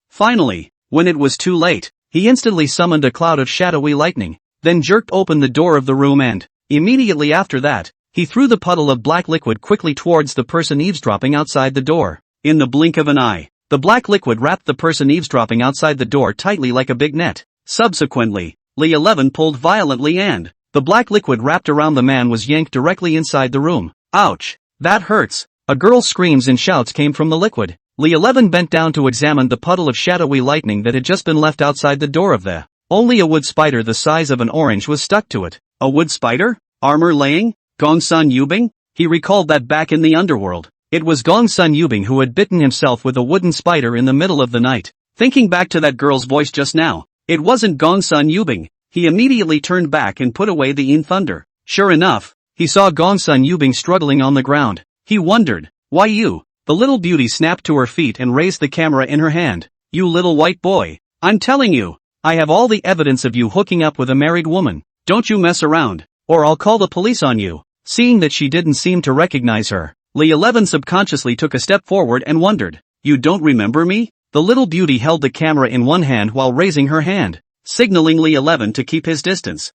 Finally, when it was too late, he instantly summoned a cloud of shadowy lightning, then jerked open the door of the room and, immediately after that, he threw the puddle of black liquid quickly towards the person eavesdropping outside the door. In the blink of an eye, the black liquid wrapped the person eavesdropping outside the door tightly like a big net. Subsequently, Li 11 pulled violently and, the black liquid wrapped around the man was yanked directly inside the room. Ouch! That hurts! A girl's screams and shouts came from the liquid. Li 11 bent down to examine the puddle of shadowy lightning that had just been left outside the door of the. Only a wood spider the size of an orange was stuck to it. A wood spider? Armor laying? Gongsun Yubing? He recalled that back in the underworld, it was Gongsun Yubing who had bitten himself with a wooden spider in the middle of the night. Thinking back to that girl's voice just now, it wasn't Gongsun Yubing. He immediately turned back and put away the Yin Thunder. Sure enough, he saw Gongsun Yubing struggling on the ground. He wondered, "Why you?" The little beauty snapped to her feet and raised the camera in her hand. "You little white boy, I'm telling you, I have all the evidence of you hooking up with a married woman. Don't you mess around, or I'll call the police on you." Seeing that she didn't seem to recognize her, Li 11 subconsciously took a step forward and wondered, "You don't remember me?" The little beauty held the camera in one hand while raising her hand, signaling Li 11 to keep his distance.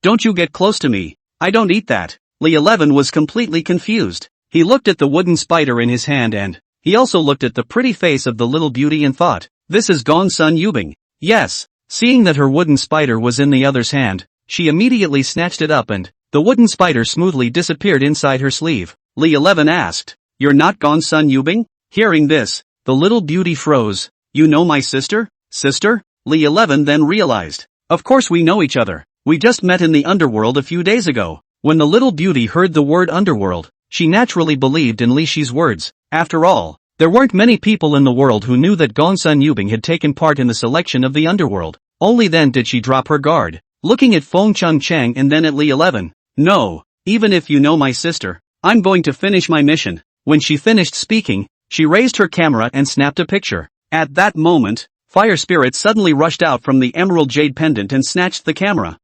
Don't you get close to me, I don't eat that." Li 11 was completely confused. He looked at the wooden spider in his hand and, he also looked at the pretty face of the little beauty and thought, "This is Gongsun Yubing." Yes. Seeing that her wooden spider was in the other's hand, she immediately snatched it up and, the wooden spider smoothly disappeared inside her sleeve. Li 11 asked, "You're not Gongsun Yubing?" Hearing this, the little beauty froze. "You know my sister?" "Sister?" Li 11 then realized. "Of course we know each other. We just met in the underworld a few days ago." When the little beauty heard the word underworld, she naturally believed in Li Shi's words. After all, there weren't many people in the world who knew that Gongsun Yubing had taken part in the selection of the underworld. Only then did she drop her guard, looking at Feng Chang and then at Li 11. "No, even if you know my sister, I'm going to finish my mission." When she finished speaking, she raised her camera and snapped a picture. At that moment, Fire Spirit suddenly rushed out from the emerald jade pendant and snatched the camera.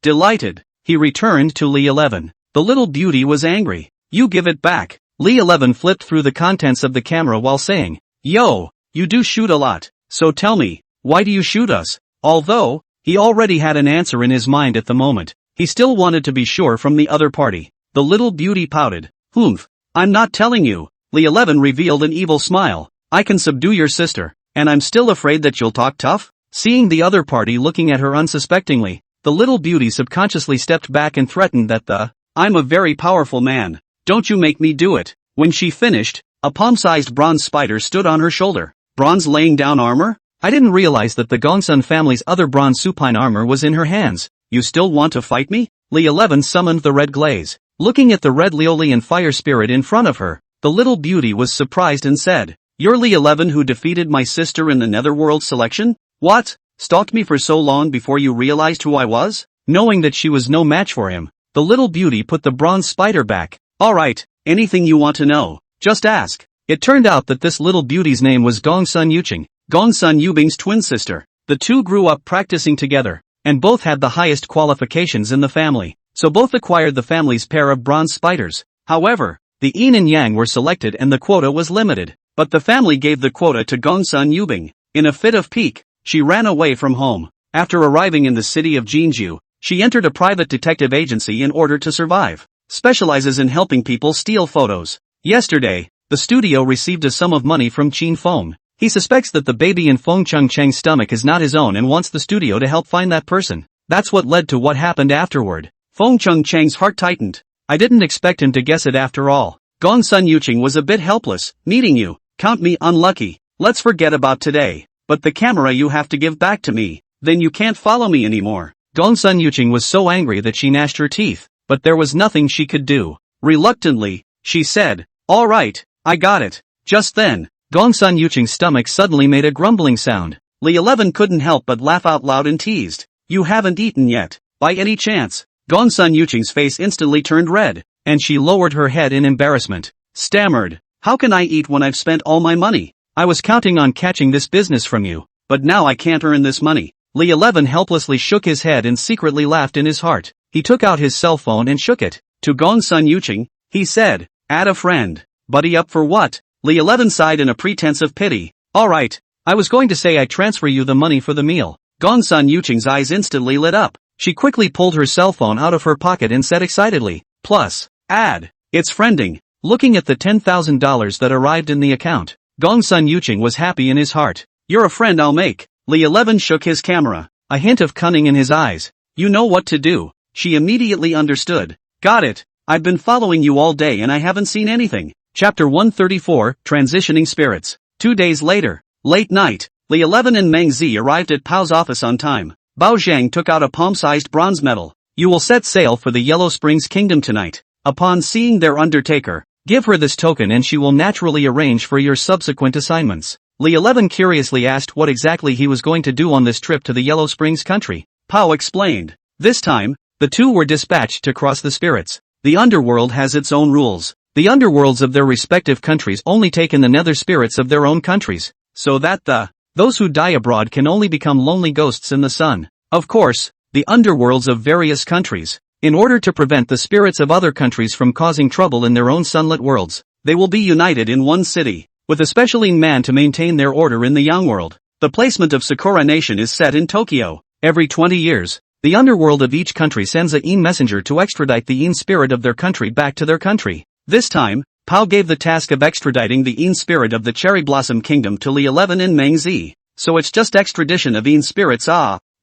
Delighted, he returned to Li 11. The little beauty was angry. "You give it back." Li 11 flipped through the contents of the camera while saying, "Yo, you do shoot a lot, so tell me, why do you shoot us?" Although, he already had an answer in his mind at the moment, he still wanted to be sure from the other party. The little beauty pouted. I'm not telling you." Li 11 revealed an evil smile. "I can subdue your sister, and I'm still afraid that you'll talk tough?" Seeing the other party looking at her unsuspectingly, the little beauty subconsciously stepped back and threatened that "I'm a very powerful man. Don't you make me do it." When she finished, a palm-sized bronze spider stood on her shoulder. "Bronze laying down armor? I didn't realize that the Gongsun family's other bronze supine armor was in her hands. You still want to fight me?" Li 11 summoned the red glaze. Looking at the red Lioli and fire spirit in front of her, the little beauty was surprised and said, "You're Li 11 who defeated my sister in the netherworld selection?" What? Stalked me for so long before you realized who I was? Knowing that she was no match for him, the little beauty put the bronze spider back. Alright, anything you want to know, just ask. It turned out that this little beauty's name was Su Yutang, Su Yubing's twin sister. The two grew up practicing together, and both had the highest qualifications in the family, so both acquired the family's pair of bronze spiders. However, the Yin and Yang were selected and the quota was limited, but the family gave the quota to Su Yubing. In a fit of pique, she ran away from home. After arriving in the city of Jinju, she entered a private detective agency in order to survive. Specializes in helping people steal photos. Yesterday, the studio received a sum of money from Feng. He suspects that the baby in Feng Chang's stomach is not his own and wants the studio to help find that person. That's what led to what happened afterward. Feng Chang's heart tightened. I didn't expect him to guess it after all. Su Yutang was a bit helpless. Meeting you, count me unlucky. Let's forget about today. But the camera you have to give back to me. Then you can't follow me anymore. Su Yutang was so angry that she gnashed her teeth, but there was nothing she could do. Reluctantly, she said, "Alright, I got it." Just then, Su Yutang's stomach suddenly made a grumbling sound. Li 11 couldn't help but laugh out loud and teased. "You haven't eaten yet, by any chance?" Su Yutang's face instantly turned red, and she lowered her head in embarrassment. Stammered, "How can I eat when I've spent all my money? I was counting on catching this business from you, but now I can't earn this money." Li 11 helplessly shook his head and secretly laughed in his heart. He took out his cell phone and shook it. To Su Yutang, he said, "Add a friend." "Buddy up for what?" Li 11 sighed in a pretense of pity. "Alright, I was going to say I transfer you the money for the meal." Su Yutang's eyes instantly lit up. She quickly pulled her cell phone out of her pocket and said excitedly, "Plus, add, it's friending." Looking at the $10,000 that arrived in the account, Su Yutang was happy in his heart. "You're a friend I'll make." Li 11 shook his camera, a hint of cunning in his eyes. "You know what to do." She immediately understood. "Got it, I've been following you all day and I haven't seen anything." Chapter 134, Transitioning Spirits. 2 days later, late night, Li 11 and Meng Zi arrived at Pao's office on time. Bao Zhang took out a palm-sized bronze medal. "You will set sail for the Yellow Springs Kingdom tonight. Upon seeing their undertaker, give her this token and she will naturally arrange for your subsequent assignments." Li 11 curiously asked what exactly he was going to do on this trip to the Yellow Springs country. Pao explained. This time, the two were dispatched to cross the spirits. The underworld has its own rules. The underworlds of their respective countries only take in the nether spirits of their own countries, so that those who die abroad can only become lonely ghosts in the sun. Of course, the underworlds of various countries, in order to prevent the spirits of other countries from causing trouble in their own sunlit worlds, they will be united in one city, with a special man to maintain their order in the Yang world. The placement of Sakura Nation is set in Tokyo. Every 20 years, the underworld of each country sends a Yin messenger to extradite the Yin spirit of their country back to their country. This time, Pao gave the task of extraditing the Yin spirit of the Cherry Blossom Kingdom to Li 11 and Meng Zi. So it's just extradition of Yin spirits.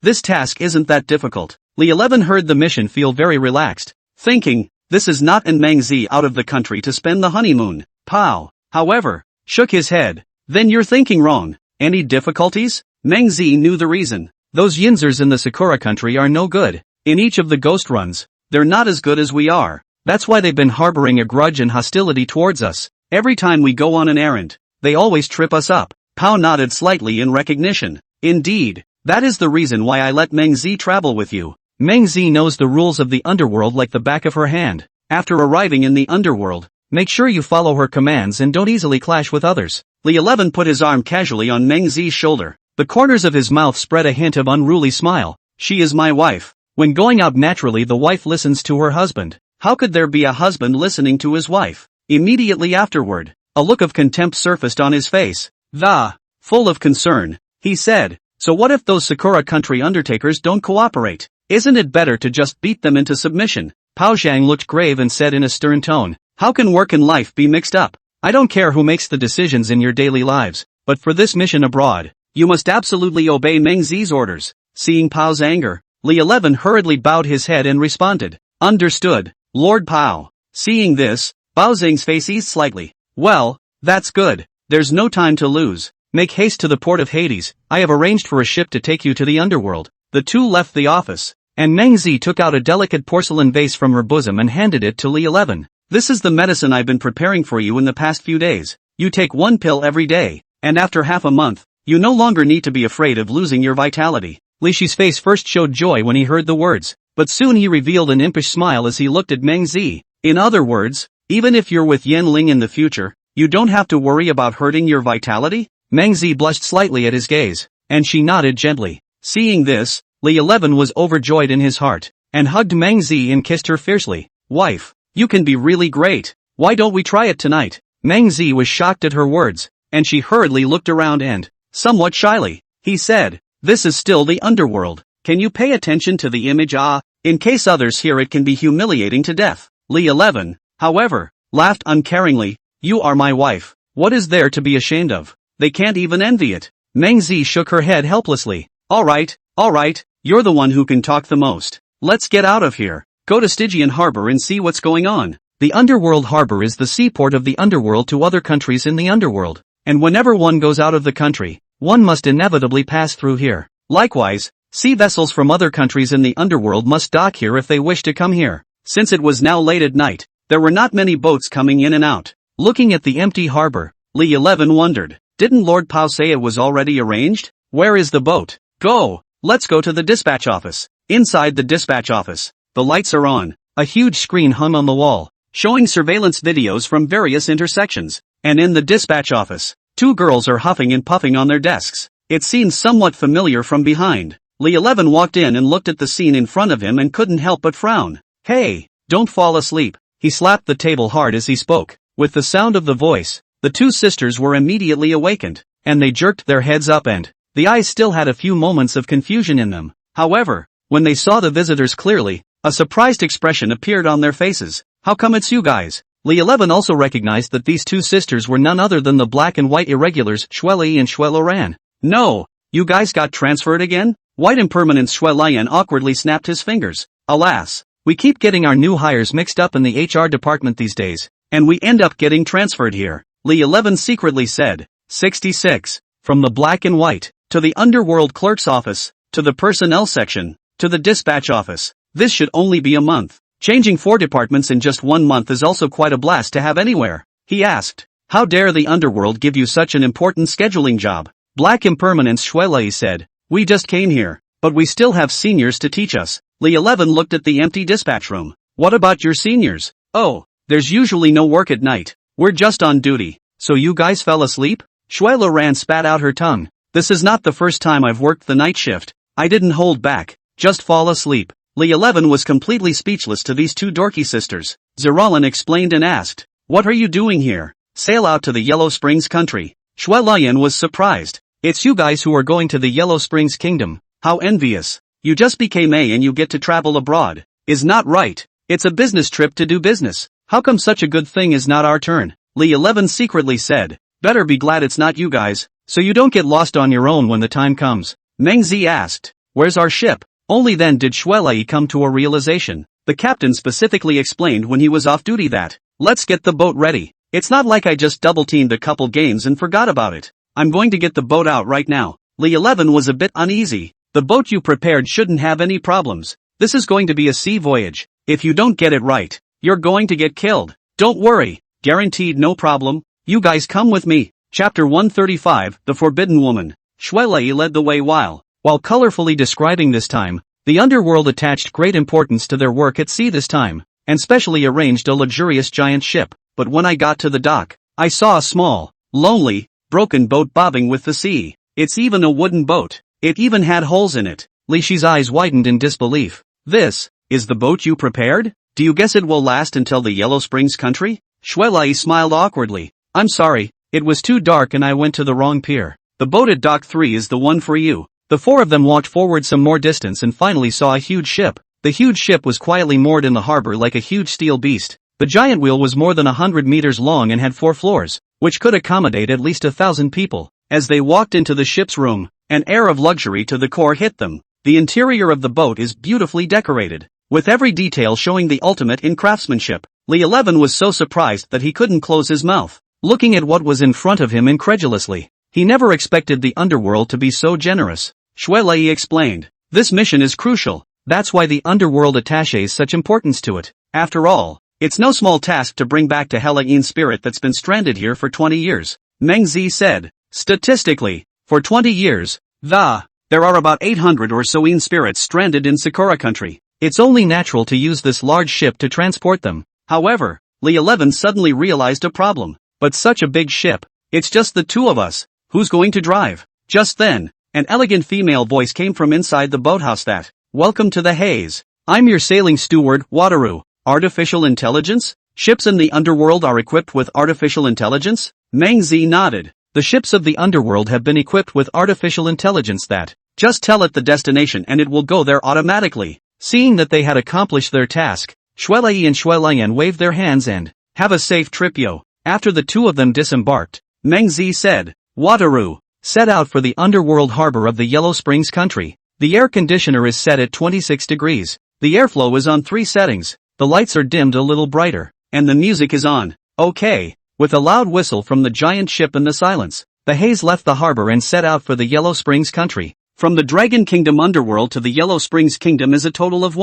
This task isn't that difficult. Li 11 heard the mission feel very relaxed, thinking, this is not an Meng Zi out of the country to spend the honeymoon. Pao, however, shook his head. Then you're thinking wrong. Any difficulties? Meng Zi knew the reason. Those Yinzers in the Sakura country are no good. In each of the ghost runs, they're not as good as we are. That's why they've been harboring a grudge and hostility towards us. Every time we go on an errand, they always trip us up. Pao nodded slightly in recognition. Indeed, that is the reason why I let Meng Zi travel with you. Meng Zi knows the rules of the underworld like the back of her hand. After arriving in the underworld, make sure you follow her commands and don't easily clash with others. Li 11 put his arm casually on Meng Zi's shoulder. The corners of his mouth spread a hint of unruly smile. She is my wife. When going out naturally the wife listens to her husband. How could there be a husband listening to his wife? Immediately afterward, a look of contempt surfaced on his face. Full of concern, he said, so what if those Sakura country undertakers don't cooperate? Isn't it better to just beat them into submission? Pao Zhang looked grave and said in a stern tone, how can work and life be mixed up? I don't care who makes the decisions in your daily lives, but for this mission abroad, you must absolutely obey Meng Zi's orders. Seeing Pao's anger, Li 11 hurriedly bowed his head and responded, understood, Lord Pao. Seeing this, Bao Zhang's face eased slightly. Well, that's good. There's no time to lose. Make haste to the port of Hades. I have arranged for a ship to take you to the underworld. The two left the office, and Meng Zi took out a delicate porcelain vase from her bosom and handed it to Li 11. This is the medicine I've been preparing for you in the past few days. You take one pill every day, and after half a month, You no longer need to be afraid of losing your vitality. Li Shi's face first showed joy when he heard the words, but soon he revealed an impish smile as he looked at Meng Zi. In other words, even if you're with Yan Ling in the future, you don't have to worry about hurting your vitality? Meng Zi blushed slightly at his gaze, and she nodded gently. Seeing this, Li 11 was overjoyed in his heart, and hugged Meng Zi and kissed her fiercely. Wife, you can be really great. Why don't we try it tonight? Meng Zi was shocked at her words, and she hurriedly looked around and, somewhat shyly, he said, this is still the underworld. Can you pay attention to the image? In case others hear it can be humiliating to death. Li 11, however, laughed uncaringly. You are my wife. What is there to be ashamed of? They can't even envy it. Meng Zi shook her head helplessly. Alright, you're the one who can talk the most. Let's get out of here. Go to Stygian Harbor and see what's going on. The Underworld Harbor is the seaport of the underworld to other countries in the underworld, and whenever one goes out of the country, one must inevitably pass through here. Likewise, sea vessels from other countries in the underworld must dock here if they wish to come here. Since it was now late at night, there were not many boats coming in and out. Looking at the empty harbor, Li 11 wondered, didn't Lord Pao say it was already arranged? Where is the boat? Go! Let's go to the dispatch office. Inside the dispatch office, the lights are on. A huge screen hung on the wall, showing surveillance videos from various intersections. And in the dispatch office, two girls are huffing and puffing on their desks. It seemed somewhat familiar from behind. Li 11 walked in and looked at the scene in front of him and couldn't help but frown. Hey, don't fall asleep. He slapped the table hard as he spoke. With the sound of the voice, the two sisters were immediately awakened, and they jerked their heads up and, the eyes still had a few moments of confusion in them. However, when they saw the visitors clearly, a surprised expression appeared on their faces. How come it's you guys? Li 11 also recognized that these two sisters were none other than the black and white irregulars Shueli and Shueloran. No, you guys got transferred again? White Impermanence Shuelian awkwardly snapped his fingers. Alas, we keep getting our new hires mixed up in the HR department these days, and we end up getting transferred here, Li 11 secretly said. 66. From the black and white, to the underworld clerk's office, to the personnel section, to the dispatch office. This should only be a month. Changing 4 departments in just 1 month is also quite a blast to have anywhere. He asked, how dare the underworld give you such an important scheduling job? Black Impermanence Shuelai said, we just came here, but we still have seniors to teach us. Li 11 looked at the empty dispatch room. What about your seniors? Oh, there's usually no work at night. We're just on duty. So you guys fell asleep? Shueloran spat out her tongue. This is not the first time I've worked the night shift. I didn't hold back. Just fall asleep. Li 11 was completely speechless to these two dorky sisters. Zeralin explained and asked, what are you doing here? Sail out to the Yellow Springs country. Shuelian was surprised. It's you guys who are going to the Yellow Springs kingdom. How envious. You just became A and you get to travel abroad. Is not right. It's a business trip to do business. How come such a good thing is not our turn? Li 11 secretly said, better be glad it's not you guys, so you don't get lost on your own when the time comes. Meng Zi asked, where's our ship? Only then did Shuelai come to a realization. The captain specifically explained when he was off duty that, let's get the boat ready. It's not like I just double-teamed a couple games and forgot about it. I'm going to get the boat out right now. Li 11 was a bit uneasy. The boat you prepared shouldn't have any problems. This is going to be a sea voyage. If you don't get it right, you're going to get killed. Don't worry. Guaranteed no problem. You guys come with me. Chapter 135, The Forbidden Woman. Shuelai led the way while colorfully describing this time, the underworld attached great importance to their work at sea this time, and specially arranged a luxurious giant ship. But when I got to the dock, I saw a small, lonely, broken boat bobbing with the sea. It's even a wooden boat. It even had holes in it. Li Shi's eyes widened in disbelief. This is the boat you prepared? Do you guess it will last until the Yellow Springs country? Shuelai smiled awkwardly. I'm sorry, it was too dark and I went to the wrong pier. The boat at Dock 3 is the one for you. The 4 of them walked forward some more distance and finally saw a huge ship. The huge ship was quietly moored in the harbor like a huge steel beast. The giant wheel was more than 100 meters long and had 4 floors, which could accommodate at least 1,000 people. As they walked into the ship's room, an air of luxury to the core hit them. The interior of the boat is beautifully decorated, with every detail showing the ultimate in craftsmanship. Li 11 was so surprised that he couldn't close his mouth, looking at what was in front of him incredulously. He never expected the underworld to be so generous. Shuelai explained, this mission is crucial. That's why the underworld attaches such importance to it. After all, it's no small task to bring back to Hela Yin spirit that's been stranded here for 20 years. Meng Zi said, statistically, For 20 years, there are about 800 or so Yin spirits stranded in Sakura country. It's only natural to use this large ship to transport them. However, Li 11 suddenly realized a problem. But such a big ship. It's just the two of us. Who's going to drive? Just then, an elegant female voice came from inside the boathouse that, "Welcome to the haze. I'm your sailing steward, Wataru. Artificial intelligence? Ships in the underworld are equipped with artificial intelligence?" Meng Zi nodded. The ships of the underworld have been equipped with artificial intelligence that, just tell it the destination and it will go there automatically. Seeing that they had accomplished their task, Shuelai and Shuelayan waved their hands and, "Have a safe trip yo." After the two of them disembarked, Meng Zi said, "Wataru, set out for the underworld harbor of the Yellow Springs country. The air conditioner is set at 26 degrees. The airflow is on 3 settings, the lights are dimmed a little brighter, and the music is on. Okay." With a loud whistle from the giant ship in the silence, the haze left the harbor and set out for the Yellow Springs country. From the Dragon Kingdom underworld to the Yellow Springs Kingdom is a total of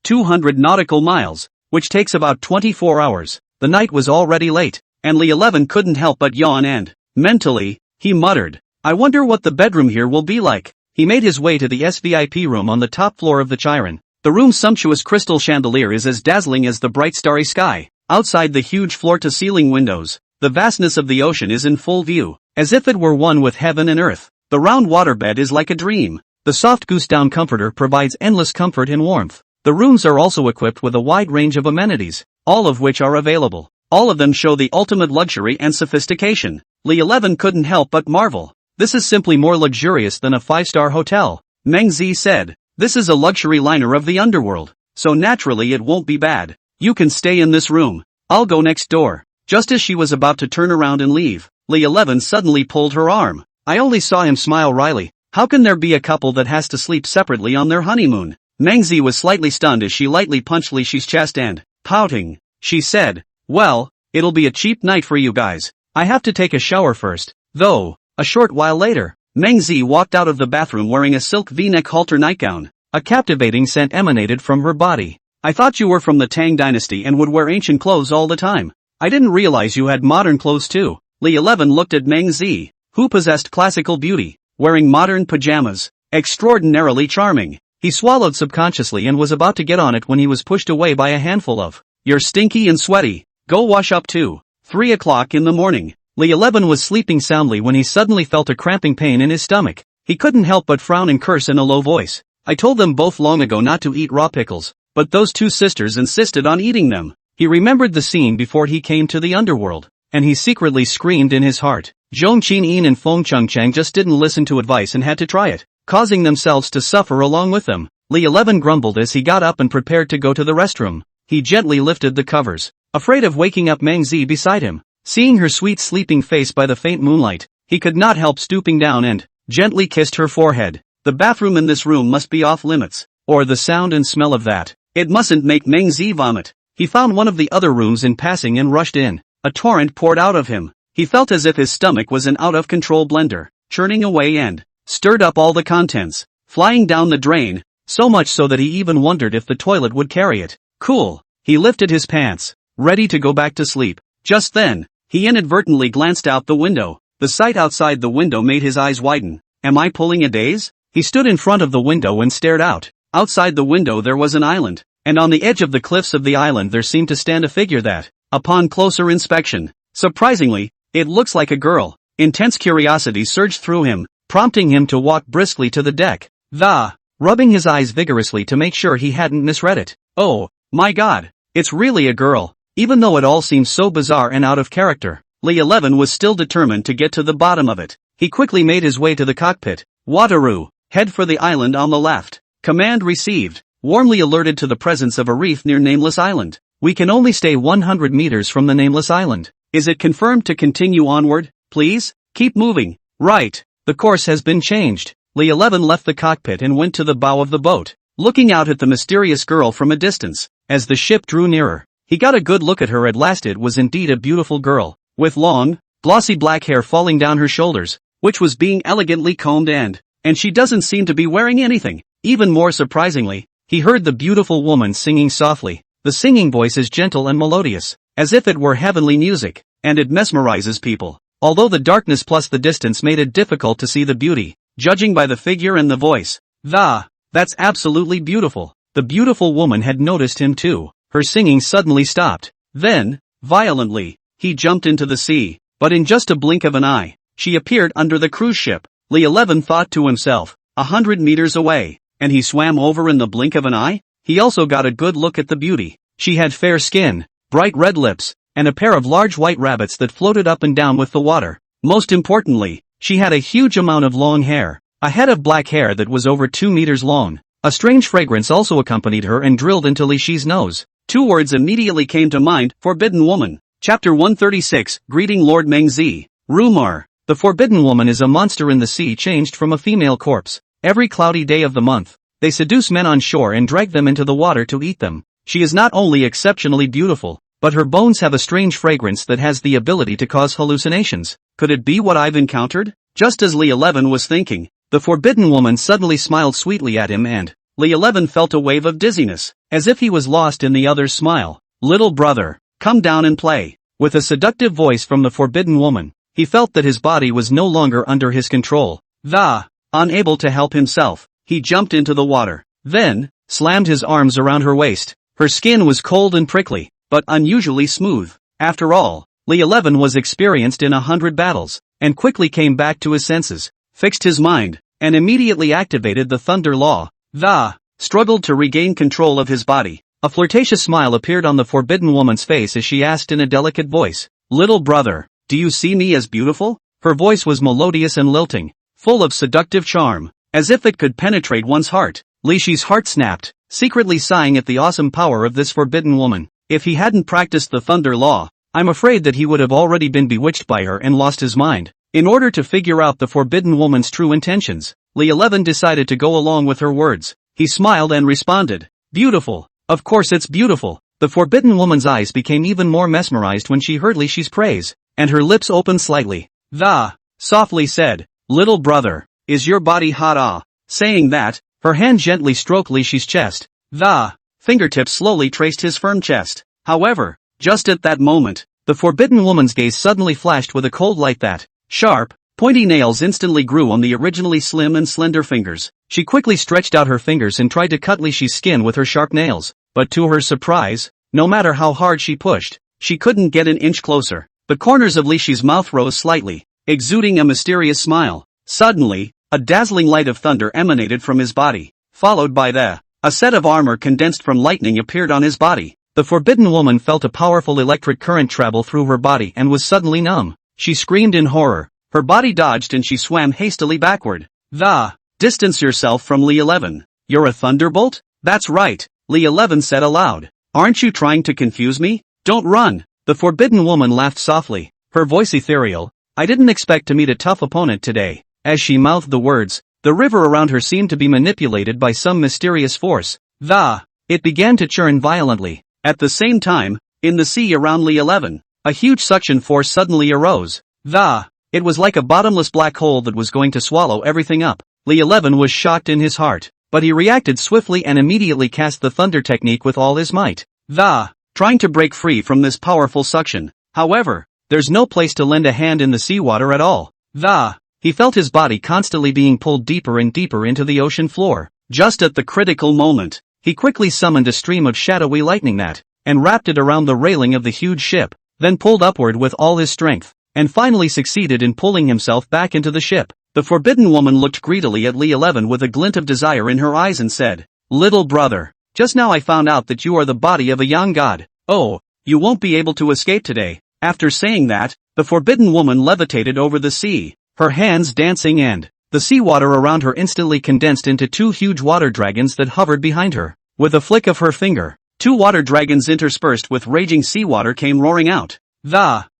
200 nautical miles, which takes about 24 hours. The night was already late, and Li 11 couldn't help but yawn and, mentally, he muttered, "I wonder what the bedroom here will be like." He made his way to the SVIP room on the top floor of the Chiron. The room's sumptuous crystal chandelier is as dazzling as the bright starry sky. Outside the huge floor-to-ceiling windows, the vastness of the ocean is in full view, as if it were one with heaven and earth. The round waterbed is like a dream. The soft goose down comforter provides endless comfort and warmth. The rooms are also equipped with a wide range of amenities, all of which are available. All of them show the ultimate luxury and sophistication. Li 11 couldn't help but marvel. This is simply more luxurious than a 5-star hotel. Meng Zi said, "This is a luxury liner of the underworld, so naturally it won't be bad. You can stay in this room. I'll go next door." Just as she was about to turn around and leave, Li 11 suddenly pulled her arm. I only saw him smile wryly. How can there be a couple that has to sleep separately on their honeymoon? Meng Zi was slightly stunned as she lightly punched Li Shi's chest and, pouting, she said, "Well, it'll be a cheap night for you guys. I have to take a shower first, though." A short while later, Meng Zi walked out of the bathroom wearing a silk V-neck halter nightgown. A captivating scent emanated from her body. "I thought you were from the Tang dynasty and would wear ancient clothes all the time. I didn't realize you had modern clothes too." Li 11 looked at Meng Zi, who possessed classical beauty, wearing modern pajamas, extraordinarily charming. He swallowed subconsciously and was about to get on it when he was pushed away by a handful of, "You're stinky and sweaty. Go wash up too." 3 o'clock in the morning. Li 11 was sleeping soundly when he suddenly felt a cramping pain in his stomach. He couldn't help but frown and curse in a low voice. "I told them both long ago not to eat raw pickles, but those two sisters insisted on eating them." He remembered the scene before he came to the underworld, and he secretly screamed in his heart. Zhong Qin and Feng Chang just didn't listen to advice and had to try it, causing themselves to suffer along with them. Li 11 grumbled as he got up and prepared to go to the restroom. He gently lifted the covers, afraid of waking up Meng Zi beside him. Seeing her sweet sleeping face by the faint moonlight, he could not help stooping down and gently kissed her forehead. The bathroom in this room must be off limits, or the sound and smell of that. It mustn't make Meng Zi vomit. He found one of the other rooms in passing and rushed in. A torrent poured out of him. He felt as if his stomach was an out-of-control blender, churning away and stirred up all the contents, flying down the drain, so much so that he even wondered if the toilet would carry it. Cool. He lifted his pants, ready to go back to sleep. Just then, he inadvertently glanced out the window. The sight outside the window made his eyes widen. Am I pulling a daze? He stood in front of the window and stared out. Outside the window there was an island, and on the edge of the cliffs of the island there seemed to stand a figure that, upon closer inspection, surprisingly, it looks like a girl. Intense curiosity surged through him, prompting him to walk briskly to the deck, rubbing his eyes vigorously to make sure he hadn't misread it. Oh, my God, it's really a girl. Even though it all seemed so bizarre and out of character, Li 11 was still determined to get to the bottom of it. He quickly made his way to the cockpit. Wataru, head for the island on the left. Command received. Warmly alerted to the presence of a reef near Nameless Island. We can only stay 100 meters from the Nameless Island. Is it confirmed to continue onward, please? Keep moving. Right. The course has been changed. Li 11 left the cockpit and went to the bow of the boat, looking out at the mysterious girl from a distance. As the ship drew nearer, he got a good look at her. At last it was indeed a beautiful girl, with long, glossy black hair falling down her shoulders, which was being elegantly combed and she doesn't seem to be wearing anything. Even more surprisingly, he heard the beautiful woman singing softly. The singing voice is gentle and melodious, as if it were heavenly music, and it mesmerizes people. although the darkness plus the distance made it difficult to see the beauty, judging by the figure and the voice. That's absolutely beautiful. The beautiful woman had noticed him too. Her singing suddenly stopped. Then, violently, he jumped into the sea, but in just a blink of an eye, she appeared under the cruise ship. Li 11 thought to himself, 100 meters away, and he swam over in the blink of an eye? He also got a good look at the beauty. She had fair skin, bright red lips, and a pair of large white rabbits that floated up and down with the water. Most importantly, she had a huge amount of long hair, a head of black hair that was over 2 meters long. A strange fragrance also accompanied her and drilled into Li Shi's nose. 2 words immediately came to mind: Forbidden Woman. Chapter 136, Greeting Lord Mengzi. Rumor. The Forbidden Woman is a monster in the sea changed from a female corpse. Every cloudy day of the month, they seduce men on shore and drag them into the water to eat them. She is not only exceptionally beautiful, but her bones have a strange fragrance that has the ability to cause hallucinations. Could it be what I've encountered? Just as Li 11 was thinking, the Forbidden Woman suddenly smiled sweetly at him and Li 11 felt a wave of dizziness, as if he was lost in the other's smile. Little brother, come down and play. With a seductive voice from the Forbidden Woman, he felt that his body was no longer under his control. Unable to help himself, he jumped into the water, then slammed his arms around her waist. Her skin was cold and prickly, but unusually smooth. After all, Li 11 was experienced in 100 battles, and quickly came back to his senses, fixed his mind, and immediately activated the Thunder Law. Struggled to regain control of his body. A flirtatious smile appeared on the Forbidden Woman's face as she asked in a delicate voice, "Little brother, do you see me as beautiful?" Her voice was melodious and lilting, full of seductive charm, as if it could penetrate one's heart. Li Shi's heart snapped, secretly sighing at the awesome power of this Forbidden Woman. If he hadn't practiced the Thunder Law, I'm afraid that he would have already been bewitched by her and lost his mind. In order to figure out the Forbidden Woman's true intentions, Li 11 decided to go along with her words. He smiled and responded, "Beautiful. Of course it's beautiful." The Forbidden Woman's eyes became even more mesmerized when she heard Li Shi's praise, and her lips opened slightly. Softly said, "Little brother, is your body hot?" Saying that, her hand gently stroked Li Shi's chest. The fingertips slowly traced his firm chest. However, just at that moment, the Forbidden Woman's gaze suddenly flashed with a cold light that, sharp, pointy nails instantly grew on the originally slim and slender fingers. She quickly stretched out her fingers and tried to cut Li Shi's skin with her sharp nails, but to her surprise, no matter how hard she pushed, she couldn't get an inch closer. The corners of Li Shi's mouth rose slightly, exuding a mysterious smile. Suddenly, a dazzling light of thunder emanated from his body, followed by a set of armor condensed from lightning appeared on his body. The Forbidden Woman felt a powerful electric current travel through her body and was suddenly numb. She screamed in horror. Her body dodged and she swam hastily backward. Distance yourself from Li 11. You're a thunderbolt? That's right, Li 11 said aloud. Aren't you trying to confuse me? Don't run. The Forbidden Woman laughed softly, her voice ethereal. I didn't expect to meet a tough opponent today. As she mouthed the words, the river around her seemed to be manipulated by some mysterious force. It began to churn violently. At the same time, in the sea around Li 11, a huge suction force suddenly arose. It was like a bottomless black hole that was going to swallow everything up. Li 11 was shocked in his heart, but he reacted swiftly and immediately cast the thunder technique with all his might. Trying to break free from this powerful suction. However, there's no place to lend a hand in the seawater at all. He felt his body constantly being pulled deeper and deeper into the ocean floor. Just at the critical moment, he quickly summoned a stream of shadowy lightning that, and wrapped it around the railing of the huge ship, then pulled upward with all his strength, and finally succeeded in pulling himself back into the ship. The Forbidden Woman looked greedily at Li 11 with a glint of desire in her eyes and said, "Little brother, just now I found out that you are the body of a young god. Oh, you won't be able to escape today." After saying that, the Forbidden Woman levitated over the sea, her hands dancing, and the seawater around her instantly condensed into 2 huge water dragons that hovered behind her. With a flick of her finger, 2 water dragons interspersed with raging seawater came roaring out,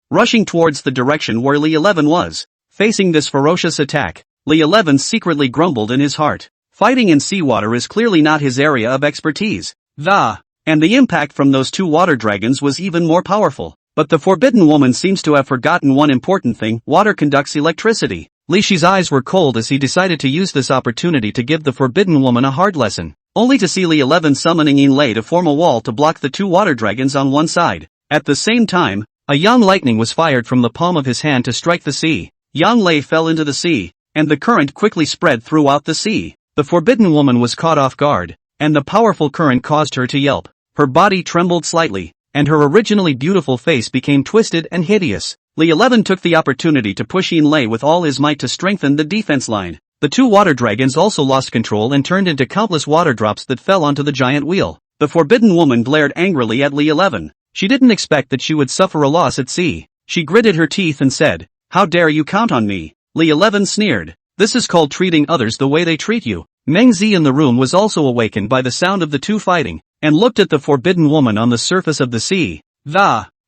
rushing towards the direction where Li 11 was. Facing this ferocious attack, Li 11 secretly grumbled in his heart. Fighting in seawater is clearly not his area of expertise. And the impact from those 2 water dragons was even more powerful. But the Forbidden Woman seems to have forgotten one important thing: water conducts electricity. Li Shi's eyes were cold as he decided to use this opportunity to give the Forbidden Woman a hard lesson, only to see Li 11 summoning Yin Lei to form a wall to block the 2 water dragons on one side. At the same time, A young lightning was fired from the palm of his hand to strike the sea. Yang Lei fell into the sea, and the current quickly spread throughout the sea. The forbidden woman was caught off guard, and the powerful current caused her to yelp. Her body trembled slightly, and her originally beautiful face became twisted and hideous. Li 11 took the opportunity to push Yin Lei with all his might to strengthen the defense line. The two water dragons also lost control and turned into countless water drops that fell onto the giant wheel. The forbidden woman glared angrily at Li 11. She didn't expect that she would suffer a loss at sea. She gritted her teeth and said, "How dare you count on me?" Li 11 sneered. "This is called treating others the way they treat you." Meng Zi in the room was also awakened by the sound of the two fighting, and looked at the forbidden woman on the surface of the sea.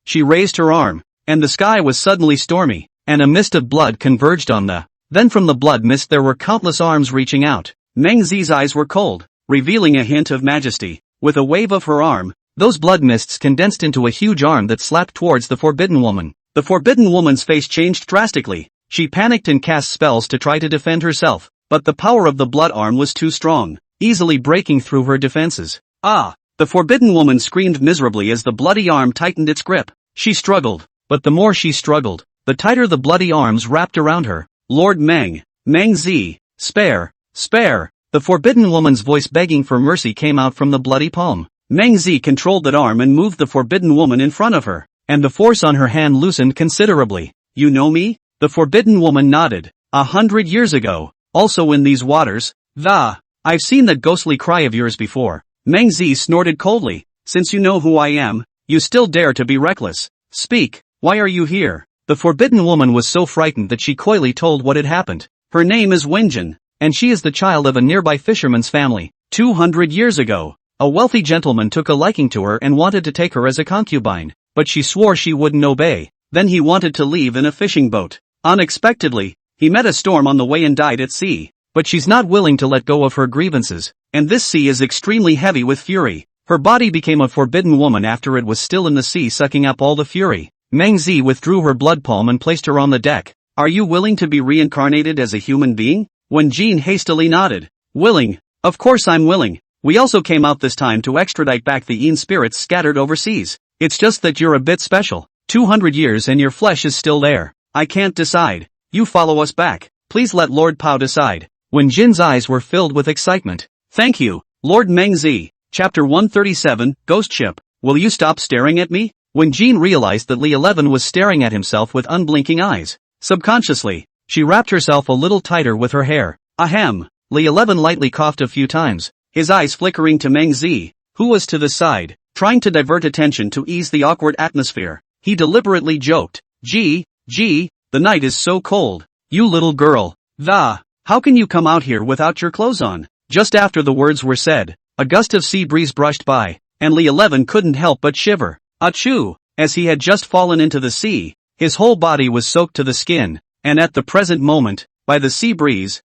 She raised her arm, and the sky was suddenly stormy, and a mist of blood converged on the. Then from the blood mist there were countless arms reaching out. Meng Zi's eyes were cold, revealing a hint of majesty. With a wave of her arm, those blood mists condensed into a huge arm that slapped towards the forbidden woman. The forbidden woman's face changed drastically. She panicked and cast spells to try to defend herself, but the power of the blood arm was too strong, easily breaking through her defenses. The forbidden woman screamed miserably as the bloody arm tightened its grip. She struggled, but the more she struggled, the tighter the bloody arms wrapped around her. "Lord Meng, Meng Zi, spare, spare." The forbidden woman's voice begging for mercy came out from the bloody palm. Meng Zi controlled that arm and moved the forbidden woman in front of her, and the force on her hand loosened considerably. "You know me?" The forbidden woman nodded. 100 years ago, also in these waters. I've seen that ghostly cry of yours before." Meng Zi snorted coldly. "Since you know who I am, you still dare to be reckless. Speak, why are you here?" The forbidden woman was so frightened that she coyly told what had happened. Her name is Wenjin, and she is the child of a nearby fisherman's family. 200 years ago, a wealthy gentleman took a liking to her and wanted to take her as a concubine, but she swore she wouldn't obey. Then he wanted to leave in a fishing boat. Unexpectedly, he met a storm on the way and died at sea. But she's not willing to let go of her grievances, and this sea is extremely heavy with fury. Her body became a forbidden woman after it was still in the sea, sucking up all the fury. Meng Zi withdrew her blood palm and placed her on the deck. "Are you willing to be reincarnated as a human being?" Wenjin hastily nodded. "Willing, of course I'm willing. We also came out this time to extradite back the Yin spirits scattered overseas. It's just that you're a bit special. 200 years and your flesh is still there. I can't decide. You follow us back. Please let Lord Pao decide." Wenjin's eyes were filled with excitement. "Thank you, Lord Meng Zi." Chapter 137, Ghost Ship. "Will you stop staring at me?" Wenjin realized that Li 11 was staring at himself with unblinking eyes. Subconsciously, she wrapped herself a little tighter with her hair. "Ahem." Li 11 lightly coughed a few times, his eyes flickering to Meng Zi, who was to the side, trying to divert attention to ease the awkward atmosphere. He deliberately joked, Gee, the night is so cold. You little girl. How can you come out here without your clothes on?" Just after the words were said, a gust of sea breeze brushed by, and Li 11 couldn't help but shiver. Achoo! As he had just fallen into the sea, his whole body was soaked to the skin, and at the present moment, by the sea breeze,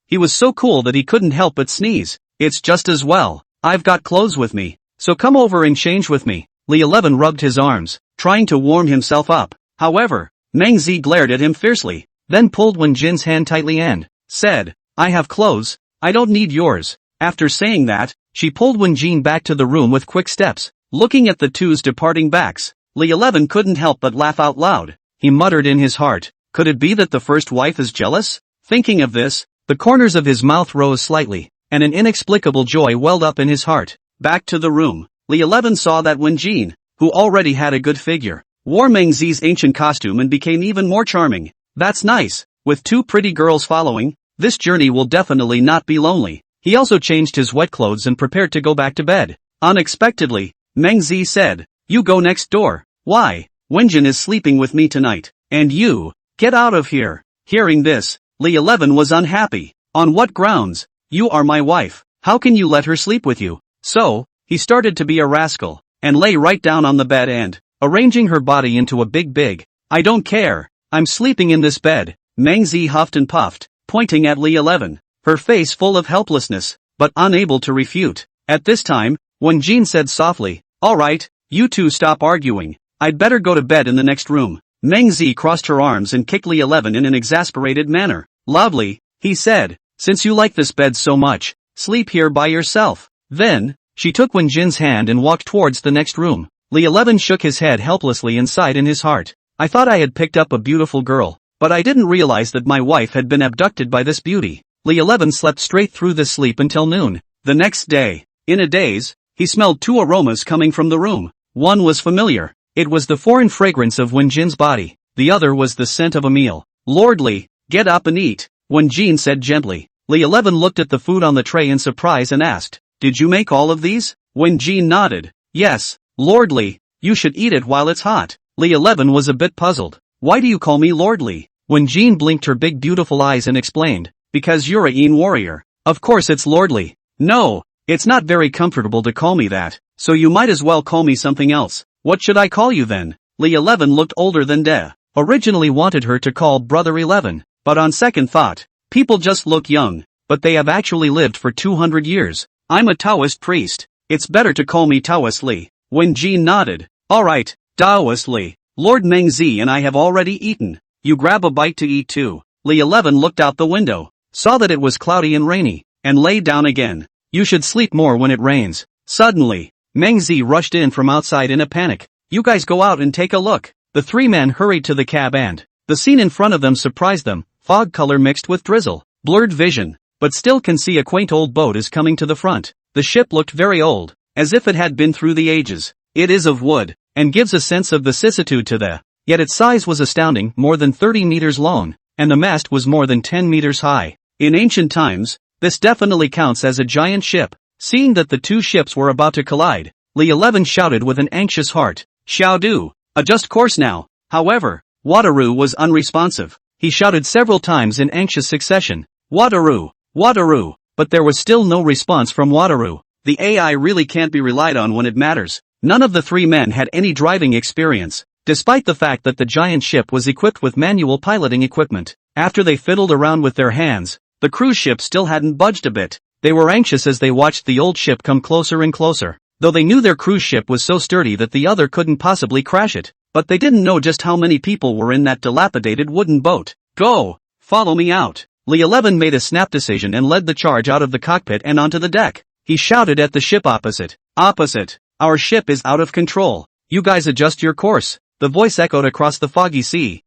he was so cool that he couldn't help but sneeze. "It's just as well. I've got clothes with me, so come over and change with me." Li 11 rubbed his arms, trying to warm himself up. However, Meng Zi glared at him fiercely, then pulled Wenjin's hand tightly and said, "I have clothes, I don't need yours." After saying that, she pulled Wenjin back to the room with quick steps. Looking at the two's departing backs, Li 11 couldn't help but laugh out loud. He muttered in his heart, "Could it be that the first wife is jealous?" Thinking of this, the corners of his mouth rose slightly, and an inexplicable joy welled up in his heart. Back to the room, Li 11 saw that Wenjin, who already had a good figure, wore Meng Zi's ancient costume and became even more charming. "That's nice, with two pretty girls following, this journey will definitely not be lonely." He also changed his wet clothes and prepared to go back to bed. Unexpectedly, Meng Zi said, "You go next door." "Why? Wenjin is sleeping with me tonight, and you, get out of here." Hearing this, Li 11 was unhappy. "On what grounds? You are my wife, how can you let her sleep with you?" So, he started to be a rascal, and lay right down on the bed and, arranging her body into a big, "I don't care, I'm sleeping in this bed." Meng Zi huffed and puffed, pointing at Li 11, her face full of helplessness, but unable to refute. At this time, Wenjin said softly, "Alright, you two stop arguing, I'd better go to bed in the next room." Meng Zi crossed her arms and kicked Li 11 in an exasperated manner. "Loudly," he said, "since you like this bed so much, sleep here by yourself." Then, she took Wenjin's hand and walked towards the next room. Li 11 shook his head helplessly and sighed in his heart. I thought I had picked up a beautiful girl, but I didn't realize that my wife had been abducted by this beauty. Li 11 slept straight through this sleep until noon. The next day, in a daze, he smelled two aromas coming from the room. One was familiar. It was the foreign fragrance of Wen Jin's body. The other was the scent of a meal. Lord Li, get up and eat, Wen Jin said gently. Li 11 looked at the food on the tray in surprise and asked, did you make all of these? Wen Jin nodded. Yes, Lord Li, you should eat it while it's hot. Li 11 was a bit puzzled. Why do you call me Lord Li? Wen Jin blinked her big beautiful eyes and explained, because you're a Yin warrior. Of course it's Lord Li. No, it's not very comfortable to call me that, so you might as well call me something else. What should I call you then? Li 11 looked older than De. Originally wanted her to call Brother 11, but on second thought, people just look young, but they have actually lived for 200 years. I'm a Taoist priest. It's better to call me Taoist Li. Wen Jin nodded. Alright, Taoist Li. Lord Mengzi and I have already eaten. You grab a bite to eat too. Li 11 looked out the window, saw that it was cloudy and rainy, and lay down again. You should sleep more when it rains. Suddenly, Mengzi rushed in from outside in a panic. You guys go out and take a look. The three men hurried to the cab and the scene in front of them surprised them. Fog color mixed with drizzle, blurred vision, but still can see a quaint old boat is coming to the front. The ship looked very old, as if it had been through the ages. It is of wood, and gives a sense of vicissitude to the, yet its size was astounding, more than 30 meters long, and the mast was more than 10 meters high. In ancient times, this definitely counts as a giant ship. Seeing that the two ships were about to collide, Li 11 shouted with an anxious heart, Xiaodu, adjust course now. However, Wataru was unresponsive. He shouted several times in anxious succession, Wataru, Wataru, but there was still no response from Wataru. The AI really can't be relied on when it matters. None of the three men had any driving experience, despite the fact that the giant ship was equipped with manual piloting equipment. After they fiddled around with their hands, the cruise ship still hadn't budged a bit. They were anxious as they watched the old ship come closer and closer, though they knew their cruise ship was so sturdy that the other couldn't possibly crash it. But they didn't know just how many people were in that dilapidated wooden boat. Go! Follow me out! Li 11 made a snap decision and led the charge out of the cockpit and onto the deck. He shouted at the ship opposite. Opposite! Our ship is out of control. You guys adjust your course. The voice echoed across the foggy sea.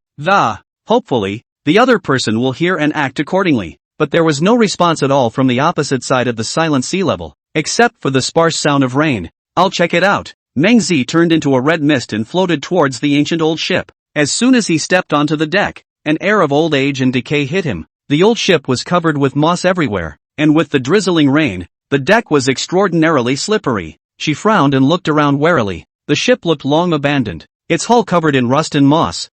Hopefully, the other person will hear and act accordingly. But there was no response at all from the opposite side of the silent sea level, except for the sparse sound of rain. I'll check it out. Mengzi turned into a red mist and floated towards the ancient old ship. As soon as he stepped onto the deck, an air of old age and decay hit him. The old ship was covered with moss everywhere, and with the drizzling rain, the deck was extraordinarily slippery. She frowned and looked around warily. The ship looked long abandoned, its hull covered in rust and moss.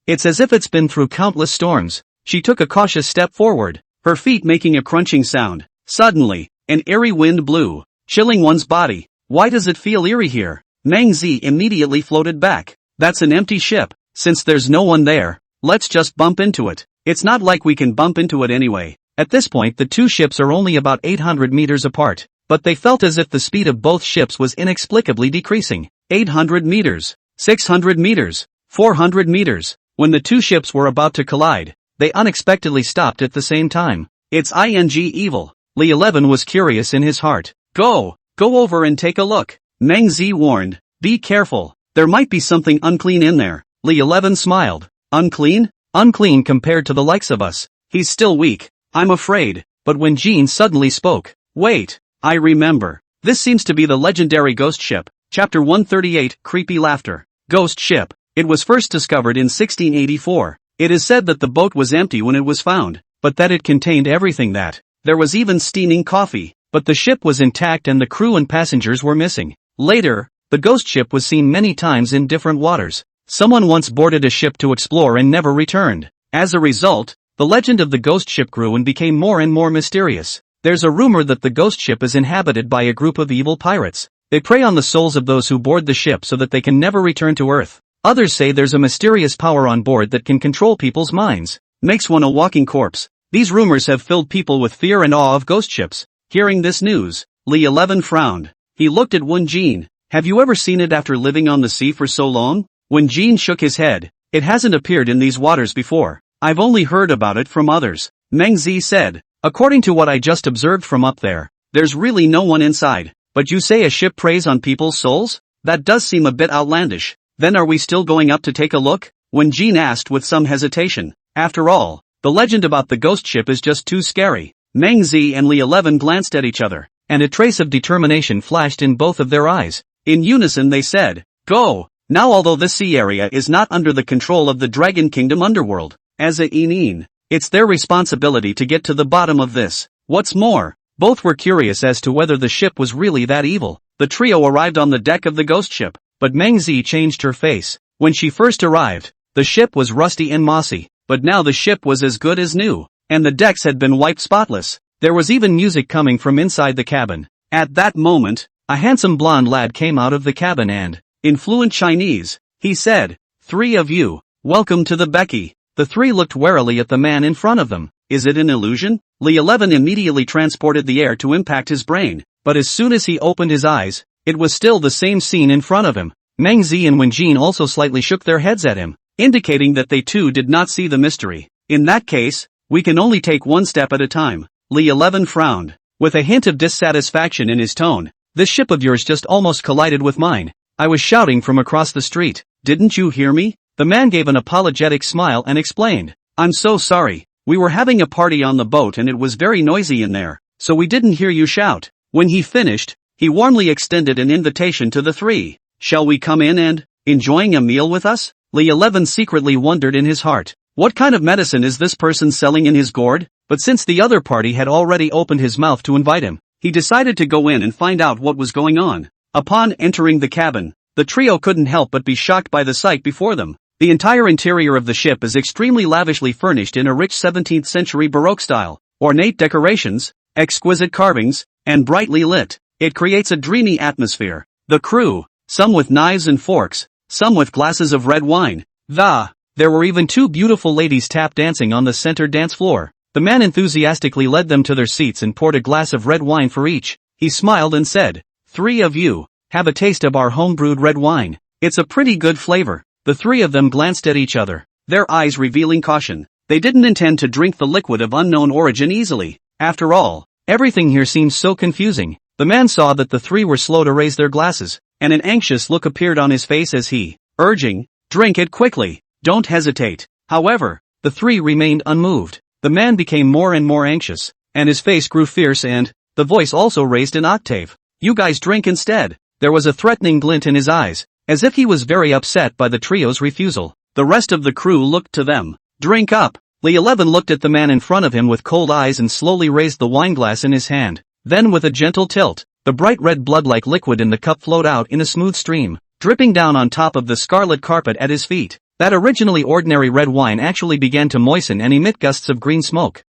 It's as if it's been through countless storms. She took a cautious step forward, her feet making a crunching sound. Suddenly, an eerie wind blew, chilling one's body. Why does it feel eerie here? Mengzi immediately floated back. That's an empty ship. Since there's no one there, let's just bump into it. It's not like we can bump into it anyway. At this point the two ships are only about 800 meters apart, but they felt as if the speed of both ships was inexplicably decreasing. 800 meters, 600 meters, 400 meters. When the two ships were about to collide, they unexpectedly stopped at the same time. It's evil. Li 11 was curious in his heart. Go over and take a look. Mengzi warned. Be careful. There might be something unclean in there. Li 11 smiled. Unclean? Unclean compared to the likes of us. He's still weak, I'm afraid. But when Jean suddenly spoke. Wait, I remember. This seems to be the legendary ghost ship. Chapter 138, Creepy Laughter. Ghost ship. It was first discovered in 1684. It is said that the boat was empty when it was found, but that it contained everything that. There was even steaming coffee, but the ship was intact and the crew and passengers were missing. Later, the ghost ship was seen many times in different waters. Someone once boarded a ship to explore and never returned. As a result, the legend of the ghost ship grew and became more and more mysterious. There's a rumor that the ghost ship is inhabited by a group of evil pirates. They prey on the souls of those who board the ship so that they can never return to Earth. Others say there's a mysterious power on board that can control people's minds. Makes one a walking corpse. These rumors have filled people with fear and awe of ghost ships. Hearing this news, Li 11 frowned. He looked at Wen Jin. Have you ever seen it after living on the sea for so long? Wen Jin shook his head. It hasn't appeared in these waters before. I've only heard about it from others. Mengzi said. According to what I just observed from up there, there's really no one inside. But you say a ship preys on people's souls? That does seem a bit outlandish. Then are we still going up to take a look? Wen Jin asked with some hesitation. After all, the legend about the ghost ship is just too scary. Meng Zi and Li 11 glanced at each other, and a trace of determination flashed in both of their eyes. In unison they said, "Go!" Now although this sea area is not under the control of the Dragon Kingdom underworld, as a Yin, it's their responsibility to get to the bottom of this. What's more, both were curious as to whether the ship was really that evil. The trio arrived on the deck of the ghost ship, but Meng Zi changed her face. When she first arrived, the ship was rusty and mossy, but now the ship was as good as new, and the decks had been wiped spotless. There was even music coming from inside the cabin. At that moment, a handsome blonde lad came out of the cabin and, in fluent Chinese, he said, "Three of you, welcome to the Becky." The three looked warily at the man in front of them. Is it an illusion? Li 11 immediately transported the air to impact his brain, but as soon as he opened his eyes, it was still the same scene in front of him. Meng Zi and Wen Jin also slightly shook their heads at him, indicating that they too did not see the mystery. In that case, we can only take one step at a time. Li 11 frowned, with a hint of dissatisfaction in his tone. This ship of yours just almost collided with mine. I was shouting from across the street. Didn't you hear me? The man gave an apologetic smile and explained. I'm so sorry. We were having a party on the boat and it was very noisy in there, so we didn't hear you shout. When he finished, he warmly extended an invitation to the three. Shall we come in and, enjoying a meal with us? Li 11 secretly wondered in his heart. What kind of medicine is this person selling in his gourd? But since the other party had already opened his mouth to invite him, he decided to go in and find out what was going on. Upon entering the cabin, the trio couldn't help but be shocked by the sight before them. The entire interior of the ship is extremely lavishly furnished in a rich 17th century Baroque style. Ornate decorations, exquisite carvings, and brightly lit. It creates a dreamy atmosphere. The crew, some with knives and forks, some with glasses of red wine. There were even two beautiful ladies tap dancing on the center dance floor. The man enthusiastically led them to their seats and poured a glass of red wine for each. He smiled and said, "Three of you, have a taste of our home-brewed red wine. It's a pretty good flavor." The three of them glanced at each other, their eyes revealing caution. They didn't intend to drink the liquid of unknown origin easily. After all, everything here seems so confusing. The man saw that the three were slow to raise their glasses, and an anxious look appeared on his face as he, urging, "Drink it quickly, don't hesitate." However, the three remained unmoved. The man became more and more anxious, and his face grew fierce and, the voice also raised an octave. "You guys drink instead." There was a threatening glint in his eyes, as if he was very upset by the trio's refusal. The rest of the crew looked to them. "Drink up." Li 11 looked at the man in front of him with cold eyes and slowly raised the wineglass in his hand. Then with a gentle tilt, the bright red blood-like liquid in the cup flowed out in a smooth stream, dripping down on top of the scarlet carpet at his feet. That originally ordinary red wine actually began to moisten and emit gusts of green smoke.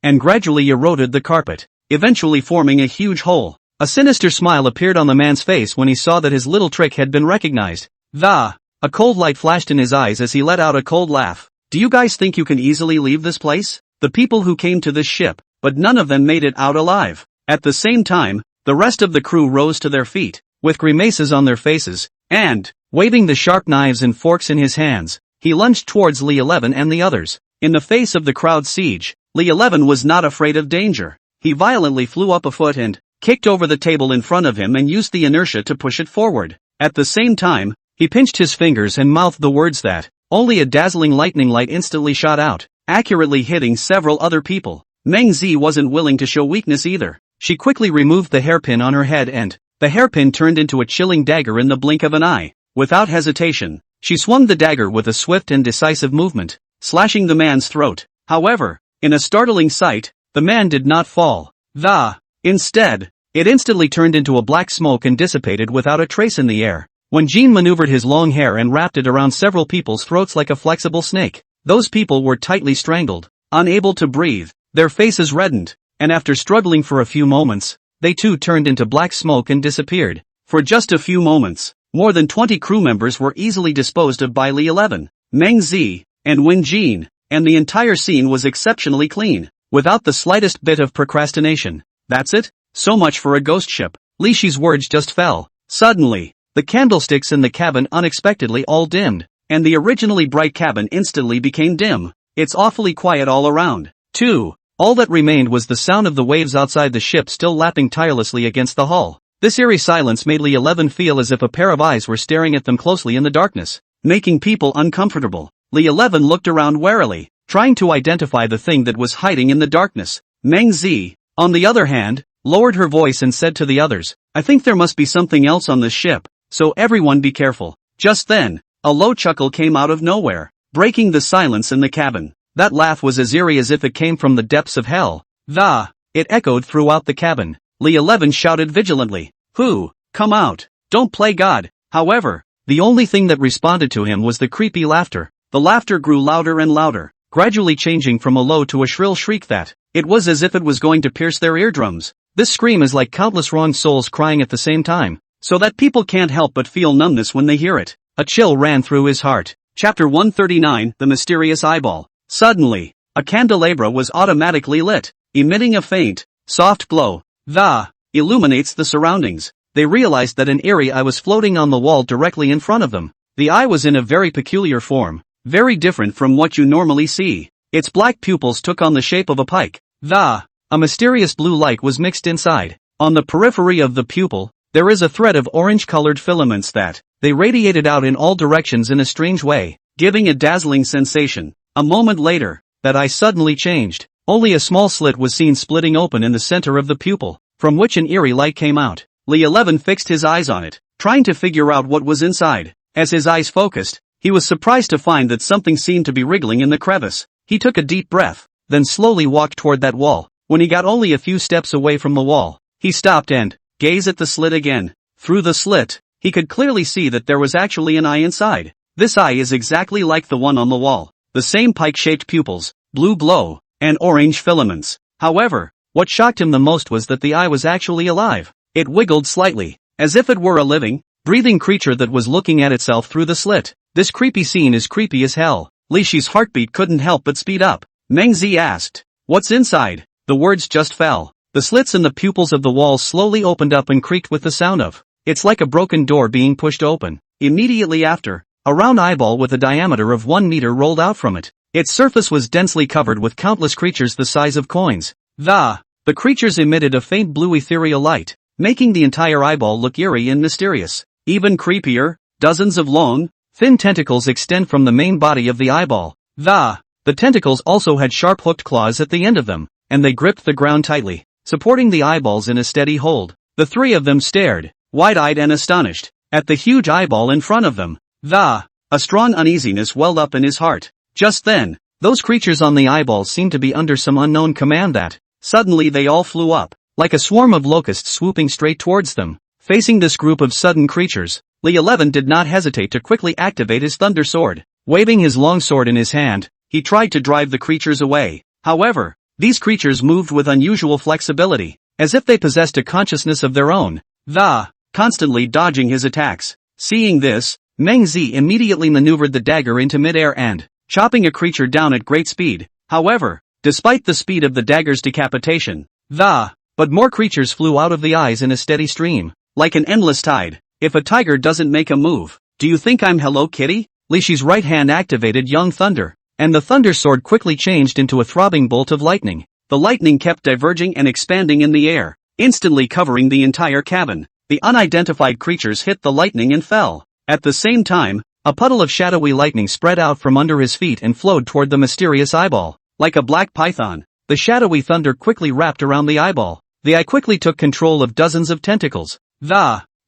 And gradually eroded the carpet, eventually forming a huge hole. A sinister smile appeared on the man's face when he saw that his little trick had been recognized. A cold light flashed in his eyes as he let out a cold laugh. "Do you guys think you can easily leave this place?" The people who came to this ship, but none of them made it out alive. At the same time, the rest of the crew rose to their feet, with grimaces on their faces, and, waving the sharp knives and forks in his hands, he lunged towards Li 11 and the others. In the face of the crowd's siege, Li 11 was not afraid of danger. He violently flew up a foot and kicked over the table in front of him and used the inertia to push it forward. At the same time, he pinched his fingers and mouthed the words that, only a dazzling lightning light instantly shot out, accurately hitting several other people. Meng Zi wasn't willing to show weakness either. She quickly removed the hairpin on her head and, the hairpin turned into a chilling dagger in the blink of an eye. Without hesitation, she swung the dagger with a swift and decisive movement, slashing the man's throat. However, in a startling sight, the man did not fall. Instead, it instantly turned into a black smoke and dissipated without a trace in the air. When Jean maneuvered his long hair and wrapped it around several people's throats like a flexible snake, those people were tightly strangled, unable to breathe, their faces reddened, and after struggling for a few moments, they too turned into black smoke and disappeared. For just a few moments, more than 20 crew members were easily disposed of by Li 11, Meng Zi, and Wen Jin, and the entire scene was exceptionally clean, without the slightest bit of procrastination. That's it? So much for a ghost ship. Li Shi's words just fell. Suddenly, the candlesticks in the cabin unexpectedly all dimmed, and the originally bright cabin instantly became dim. It's awfully quiet all around, too. All that remained was the sound of the waves outside the ship still lapping tirelessly against the hull. This eerie silence made Li 11 feel as if a pair of eyes were staring at them closely in the darkness, making people uncomfortable. Li 11 looked around warily, trying to identify the thing that was hiding in the darkness. Meng Zi, on the other hand, lowered her voice and said to the others, "I think there must be something else on this ship, so everyone be careful." Just then, a low chuckle came out of nowhere, breaking the silence in the cabin. That laugh was as eerie as if it came from the depths of hell. It echoed throughout the cabin. Li 11 shouted vigilantly, "Who? Come out. Don't play God." However, the only thing that responded to him was the creepy laughter. The laughter grew louder and louder, gradually changing from a low to a shrill shriek that, it was as if it was going to pierce their eardrums. This scream is like countless wronged souls crying at the same time, so that people can't help but feel numbness when they hear it. A chill ran through his heart. Chapter 139, The Mysterious Eyeball. Suddenly, a candelabra was automatically lit, emitting a faint, soft glow. Illuminates the surroundings. They realized that an eerie eye was floating on the wall directly in front of them. The eye was in a very peculiar form, very different from what you normally see. Its black pupils took on the shape of a pike. A mysterious blue light was mixed inside. On the periphery of the pupil, there is a thread of orange-colored filaments that, they radiated out in all directions in a strange way, giving a dazzling sensation. A moment later, that eye suddenly changed. Only a small slit was seen splitting open in the center of the pupil, from which an eerie light came out. Li 11 fixed his eyes on it, trying to figure out what was inside. As his eyes focused, he was surprised to find that something seemed to be wriggling in the crevice. He took a deep breath, then slowly walked toward that wall. When he got only a few steps away from the wall, he stopped and gazed at the slit again. Through the slit, he could clearly see that there was actually an eye inside. This eye is exactly like the one on the wall. The same pike-shaped pupils, blue glow, and orange filaments. However, what shocked him the most was that the eye was actually alive. It wiggled slightly, as if it were a living, breathing creature that was looking at itself through the slit. This creepy scene is creepy as hell. Li Shi's heartbeat couldn't help but speed up. Meng Zi asked, "What's inside?" The words just fell. The slits in the pupils of the walls slowly opened up and creaked with the sound of, it's like a broken door being pushed open. Immediately after, a round eyeball with a diameter of 1 meter rolled out from it. Its surface was densely covered with countless creatures the size of coins. The creatures emitted a faint blue ethereal light, making the entire eyeball look eerie and mysterious. Even creepier, dozens of long, thin tentacles extend from the main body of the eyeball. The tentacles also had sharp hooked claws at the end of them, and they gripped the ground tightly, supporting the eyeballs in a steady hold. The three of them stared, wide-eyed and astonished, at the huge eyeball in front of them. A strong uneasiness welled up in his heart. Just then, those creatures on the eyeballs seemed to be under some unknown command that, suddenly they all flew up, like a swarm of locusts swooping straight towards them. Facing this group of sudden creatures, Li 11 did not hesitate to quickly activate his thunder sword. Waving his long sword in his hand, he tried to drive the creatures away. However, these creatures moved with unusual flexibility, as if they possessed a consciousness of their own, constantly dodging his attacks. Seeing this, Meng Zi immediately maneuvered the dagger into midair and, chopping a creature down at great speed. However, despite the speed of the dagger's decapitation, but more creatures flew out of the eyes in a steady stream, like an endless tide. If a tiger doesn't make a move, do you think I'm Hello Kitty? Li Shi's right hand activated Young Thunder, and the thunder sword quickly changed into a throbbing bolt of lightning. The lightning kept diverging and expanding in the air, instantly covering the entire cabin. The unidentified creatures hit the lightning and fell. At the same time, a puddle of shadowy lightning spread out from under his feet and flowed toward the mysterious eyeball. Like a black python, the shadowy thunder quickly wrapped around the eyeball. The eye quickly took control of dozens of tentacles.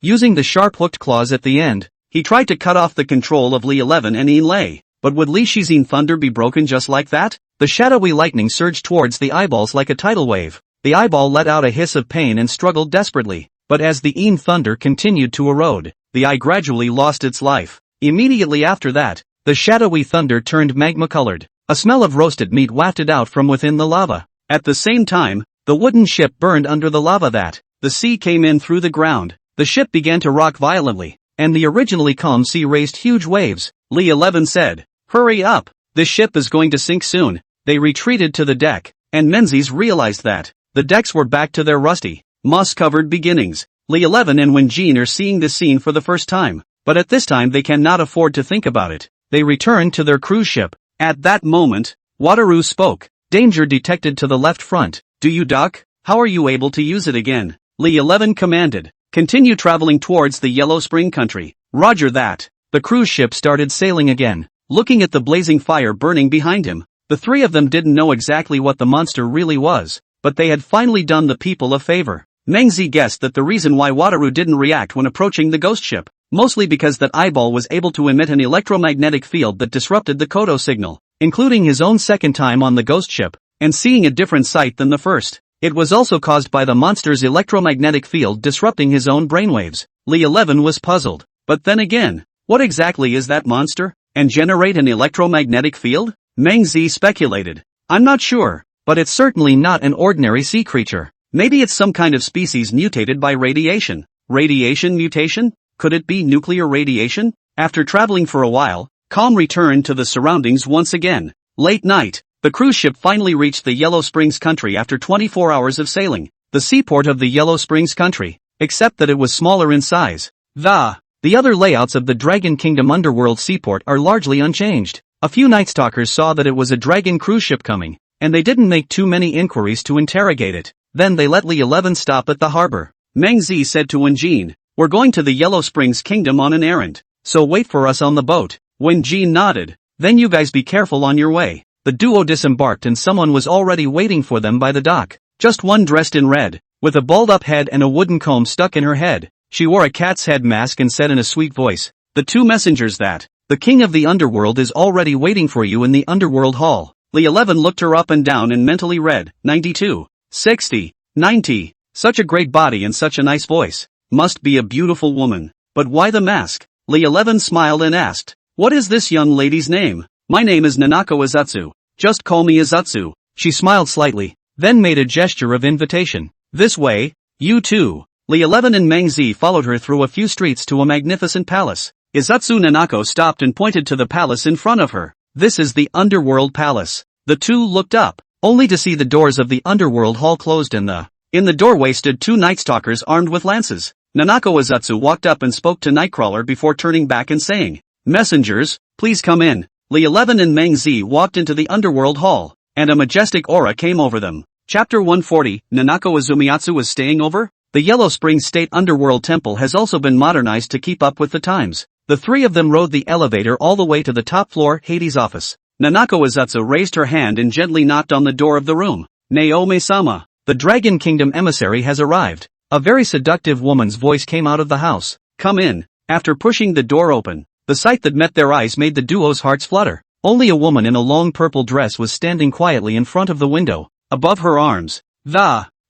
Using the sharp-hooked claws at the end, he tried to cut off the control of Li 11 and Yin Lei. But would Li Shi's Yin Thunder be broken just like that? The shadowy lightning surged towards the eyeballs like a tidal wave. The eyeball let out a hiss of pain and struggled desperately. But as the Yin Thunder continued to erode, the eye gradually lost its life. Immediately after that, the shadowy thunder turned magma-colored. A smell of roasted meat wafted out from within the lava. At the same time, the wooden ship burned under the lava that, the sea came in through the ground. The ship began to rock violently, and the originally calm sea raised huge waves. Li 11 said, "Hurry up, this ship is going to sink soon." They retreated to the deck, and Menzies realized that, the decks were back to their rusty, moss-covered beginnings. Li 11 and Wen Jin are seeing this scene for the first time, but at this time they cannot afford to think about it. They returned to their cruise ship. At that moment, Wataru spoke. "Danger detected to the left front. Do you duck? How are you able to use it again?" Li 11 commanded. Continue traveling towards the Yellow Spring country. Roger that. The cruise ship started sailing again. Looking at the blazing fire burning behind him, the three of them didn't know exactly what the monster really was, but they had finally done the people a favor. Meng Zi guessed that the reason why Wataru didn't react when approaching the ghost ship, mostly because that eyeball was able to emit an electromagnetic field that disrupted the Kodo signal, including his own second time on the ghost ship, and seeing a different sight than the first. It was also caused by the monster's electromagnetic field disrupting his own brainwaves. Li 11 was puzzled. But then again, what exactly is that monster? And generate an electromagnetic field? Meng Zi speculated. I'm not sure, but it's certainly not an ordinary sea creature. Maybe it's some kind of species mutated by radiation. Radiation mutation? Could it be nuclear radiation? After traveling for a while, calm returned to the surroundings once again. Late night, the cruise ship finally reached the Yellow Springs country after 24 hours of sailing. The seaport of the Yellow Springs country, except that it was smaller in size. The other layouts of the Dragon Kingdom underworld seaport are largely unchanged. A few Night Stalkers saw that it was a dragon cruise ship coming, and they didn't make too many inquiries to interrogate it. Then they let Li 11 stop at the harbor. Meng Zi said to Wenjin, "We're going to the Yellow Springs Kingdom on an errand, so wait for us on the boat." Wenjin nodded. "Then you guys be careful on your way." The duo disembarked and someone was already waiting for them by the dock. Just one dressed in red, with a balled-up head and a wooden comb stuck in her head. She wore a cat's head mask and said in a sweet voice, "The two messengers that the king of the underworld is already waiting for you in the underworld hall." Li 11 looked her up and down and mentally read, 92, 60, 90, such a great body and such a nice voice. Must be a beautiful woman. But why the mask? Li 11 smiled and asked, "What is this young lady's name?" "My name is Nanako Izutsu. Just call me Izutsu." She smiled slightly, then made a gesture of invitation. "This way, you too." Li 11 and Meng Zi followed her through a few streets to a magnificent palace. Izutsu Nanako stopped and pointed to the palace in front of her. "This is the Underworld Palace." The two looked up, only to see the doors of the Underworld Hall closed in the doorway stood two Night Stalkers armed with lances. Nanako Izutsu walked up and spoke to Nightcrawler before turning back and saying, "Messengers, please come in." Li 11 and Meng Zi walked into the Underworld Hall, and a majestic aura came over them. Chapter 140, Nanako Izumiatsu was staying over? The Yellow Springs State Underworld Temple has also been modernized to keep up with the times. The three of them rode the elevator all the way to the top floor, Hades' office. Nanako Izutsu raised her hand and gently knocked on the door of the room. "Naomi-sama, the Dragon Kingdom emissary has arrived." A very seductive woman's voice came out of the house. "Come in." After pushing the door open, the sight that met their eyes made the duo's hearts flutter. Only a woman in a long purple dress was standing quietly in front of the window. Above her arms,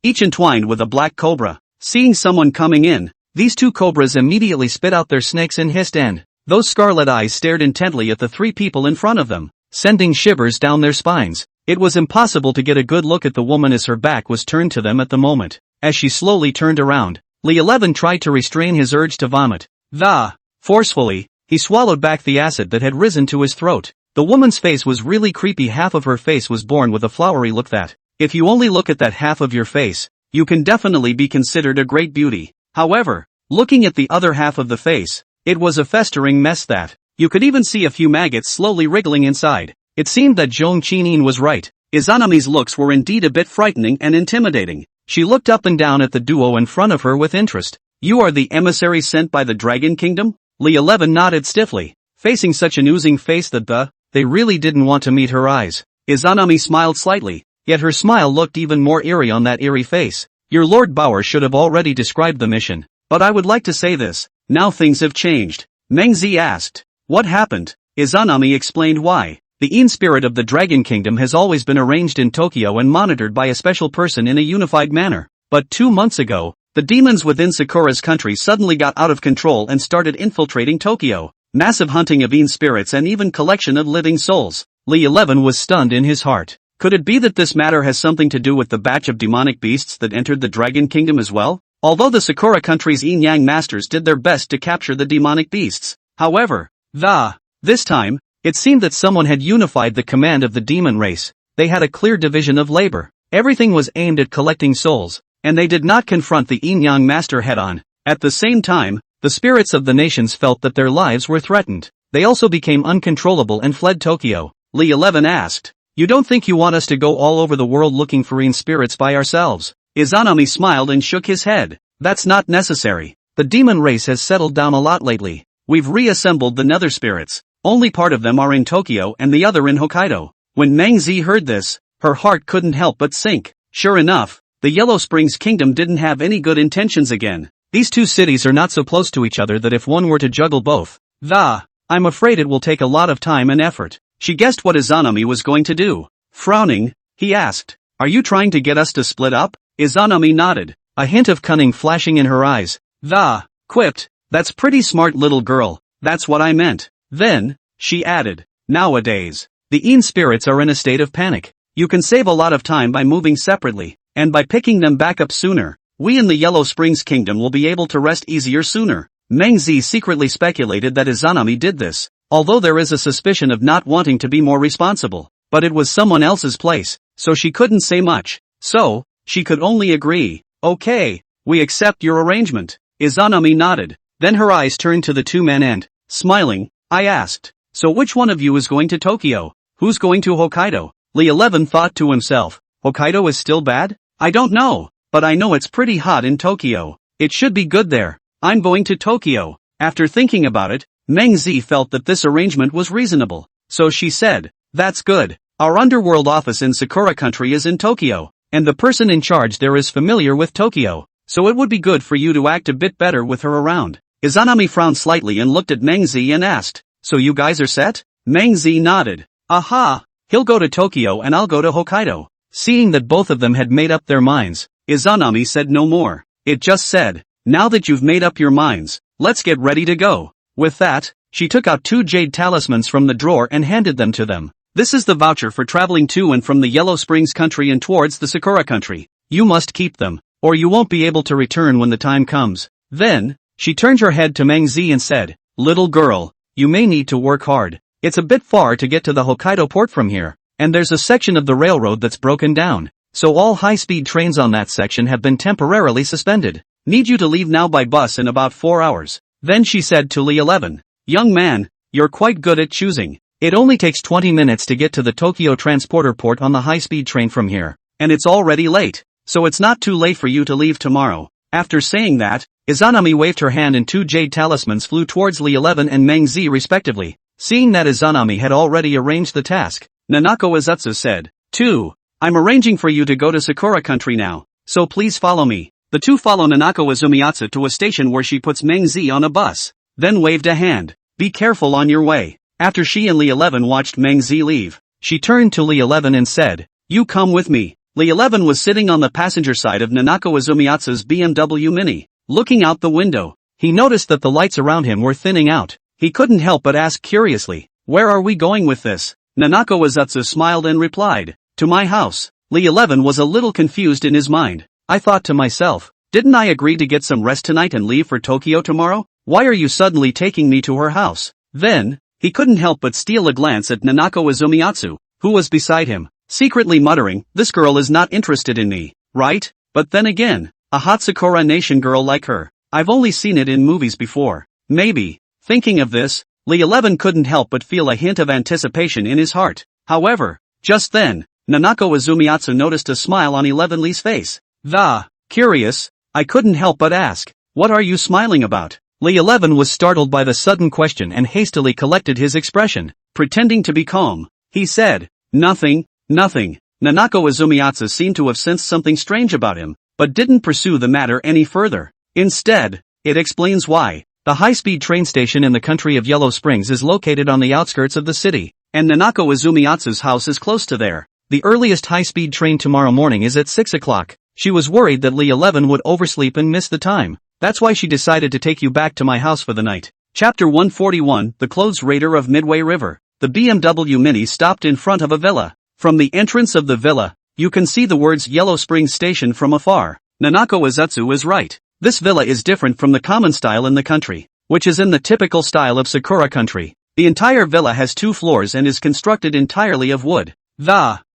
each entwined with a black cobra. Seeing someone coming in, these two cobras immediately spit out their snakes and hissed, and those scarlet eyes stared intently at the three people in front of them, sending shivers down their spines. It was impossible to get a good look at the woman as her back was turned to them at the moment. As she slowly turned around, Li 11 tried to restrain his urge to vomit. Forcefully, he swallowed back the acid that had risen to his throat. The woman's face was really creepy. Half of her face was born with a flowery look that, if you only look at that half of your face, you can definitely be considered a great beauty. However, looking at the other half of the face, it was a festering mess that, you could even see a few maggots slowly wriggling inside. It seemed that Zhong Qinin was right. Izanami's looks were indeed a bit frightening and intimidating. She looked up and down at the duo in front of her with interest. "You are the emissary sent by the Dragon Kingdom?" Li 11 nodded stiffly, facing such an oozing face that they really didn't want to meet her eyes. Izanami smiled slightly, yet her smile looked even more eerie on that eerie face. "Your Lord Bauer should have already described the mission, but I would like to say this, now things have changed." Meng Zi asked, "What happened?" Izanami explained why. The Yin spirit of the Dragon Kingdom has always been arranged in Tokyo and monitored by a special person in a unified manner. But 2 months ago, the demons within Sakura's country suddenly got out of control and started infiltrating Tokyo. Massive hunting of Yin spirits and even collection of living souls. Li 11 was stunned in his heart. Could it be that this matter has something to do with the batch of demonic beasts that entered the Dragon Kingdom as well? Although the Sakura country's Yin-Yang masters did their best to capture the demonic beasts, however, this time, it seemed that someone had unified the command of the demon race. They had a clear division of labor. Everything was aimed at collecting souls, and they did not confront the Yin-Yang master head-on. At the same time, the spirits of the nations felt that their lives were threatened. They also became uncontrollable and fled Tokyo. Li 11 asked, "You don't think you want us to go all over the world looking for Yin spirits by ourselves?" Izanami smiled and shook his head. That's not necessary. The demon race has settled down a lot lately. We've reassembled the nether spirits. Only part of them are in Tokyo and the other in Hokkaido. When Mengzi heard this, her heart couldn't help but sink. Sure enough, the Yellow Springs Kingdom didn't have any good intentions again. These two cities are not so close to each other that if one were to juggle both, I'm afraid it will take a lot of time and effort. She guessed what Izanami was going to do. Frowning, he asked, "Are you trying to get us to split up?" Izanami nodded, a hint of cunning flashing in her eyes. Quipped, "That's pretty smart, little girl, that's what I meant." Then, she added, "Nowadays, the Yin spirits are in a state of panic. You can save a lot of time by moving separately, and by picking them back up sooner. We in the Yellow Springs Kingdom will be able to rest easier sooner." Mengzi secretly speculated that Izanami did this, although there is a suspicion of not wanting to be more responsible, but it was someone else's place, so she couldn't say much. So, she could only agree. "Okay, we accept your arrangement." Izanami nodded, then her eyes turned to the two men and, smiling, I asked, "So which one of you is going to Tokyo? Who's going to Hokkaido?" Lee 11 thought to himself, "Hokkaido is still bad? I don't know, but I know it's pretty hot in Tokyo. It should be good there. I'm going to Tokyo." After thinking about it, Mengzi felt that this arrangement was reasonable, so she said, "That's good. Our underworld office in Sakura country is in Tokyo, and the person in charge there is familiar with Tokyo, so it would be good for you to act a bit better with her around." Izanami frowned slightly and looked at Mengzi and asked, "So you guys are set?" Mengzi nodded. "Aha, he'll go to Tokyo and I'll go to Hokkaido." Seeing that both of them had made up their minds, Izanami said no more. It just said, "Now that you've made up your minds, let's get ready to go." With that, she took out 2 jade talismans from the drawer and handed them to them. "This is the voucher for traveling to and from the Yellow Springs country and towards the Sakura country. You must keep them, or you won't be able to return when the time comes." Then, she turned her head to Mengzi and said, "Little girl, you may need to work hard. It's a bit far to get to the Hokkaido port from here, and there's a section of the railroad that's broken down, so all high-speed trains on that section have been temporarily suspended. Need you to leave now by bus in about 4 hours. Then she said to Lee 11, "Young man, you're quite good at choosing. It only takes 20 minutes to get to the Tokyo transporter port on the high-speed train from here, and it's already late, so it's not too late for you to leave tomorrow." After saying that, Izanami waved her hand and 2 jade talismans flew towards Lee 11 and Mengzi respectively. Seeing that Izanami had already arranged the task, Nanako Izutsu said, "2. I'm arranging for you to go to Sakura country now, so please follow me." The two follow Nanako Izumiyatsu to a station where she puts Mengzi on a bus, then waved a hand, "Be careful on your way." After she and Lee 11 watched Mengzi leave, she turned to Lee 11 and said, "You come with me." Lee 11 was sitting on the passenger side of Nanako Izumiyatsu's BMW Mini. Looking out the window, he noticed that the lights around him were thinning out. He couldn't help but ask curiously, "Where are we going with this?" Nanako Izutsu smiled and replied, "To my house." Lee 11 was a little confused in his mind. I thought to myself, didn't I agree to get some rest tonight and leave for Tokyo tomorrow? Why are you suddenly taking me to her house? Then, he couldn't help but steal a glance at Nanako Izumiyatsu, who was beside him, secretly muttering, "This girl is not interested in me, right?" But then again, a hot Sakura Nation girl like her, I've only seen it in movies before. Maybe. Thinking of this, Lee 11 couldn't help but feel a hint of anticipation in his heart. However, just then, Nanako Izumiyatsu noticed a smile on 11 Lee's face. Curious, I couldn't help but ask, "What are you smiling about?" Lee 11 was startled by the sudden question and hastily collected his expression. Pretending to be calm, he said, "Nothing, nothing." Nanako Izumiyatsu seemed to have sensed something strange about him, but didn't pursue the matter any further. Instead, it explains why. The high-speed train station in the country of Yellow Springs is located on the outskirts of the city, and Nanako Izumiyatsu's house is close to there. The earliest high-speed train tomorrow morning is at 6 o'clock. She was worried that Lee 11 would oversleep and miss the time. That's why she decided to take you back to my house for the night. Chapter 141, The Clothes Raider of Midway River. The BMW Mini stopped in front of a villa. From the entrance of the villa, you can see the words Yellow Springs Station from afar. Nanako Izutsu is right. This villa is different from the common style in the country, which is in the typical style of Sakura country. The entire villa has 2 floors and is constructed entirely of wood.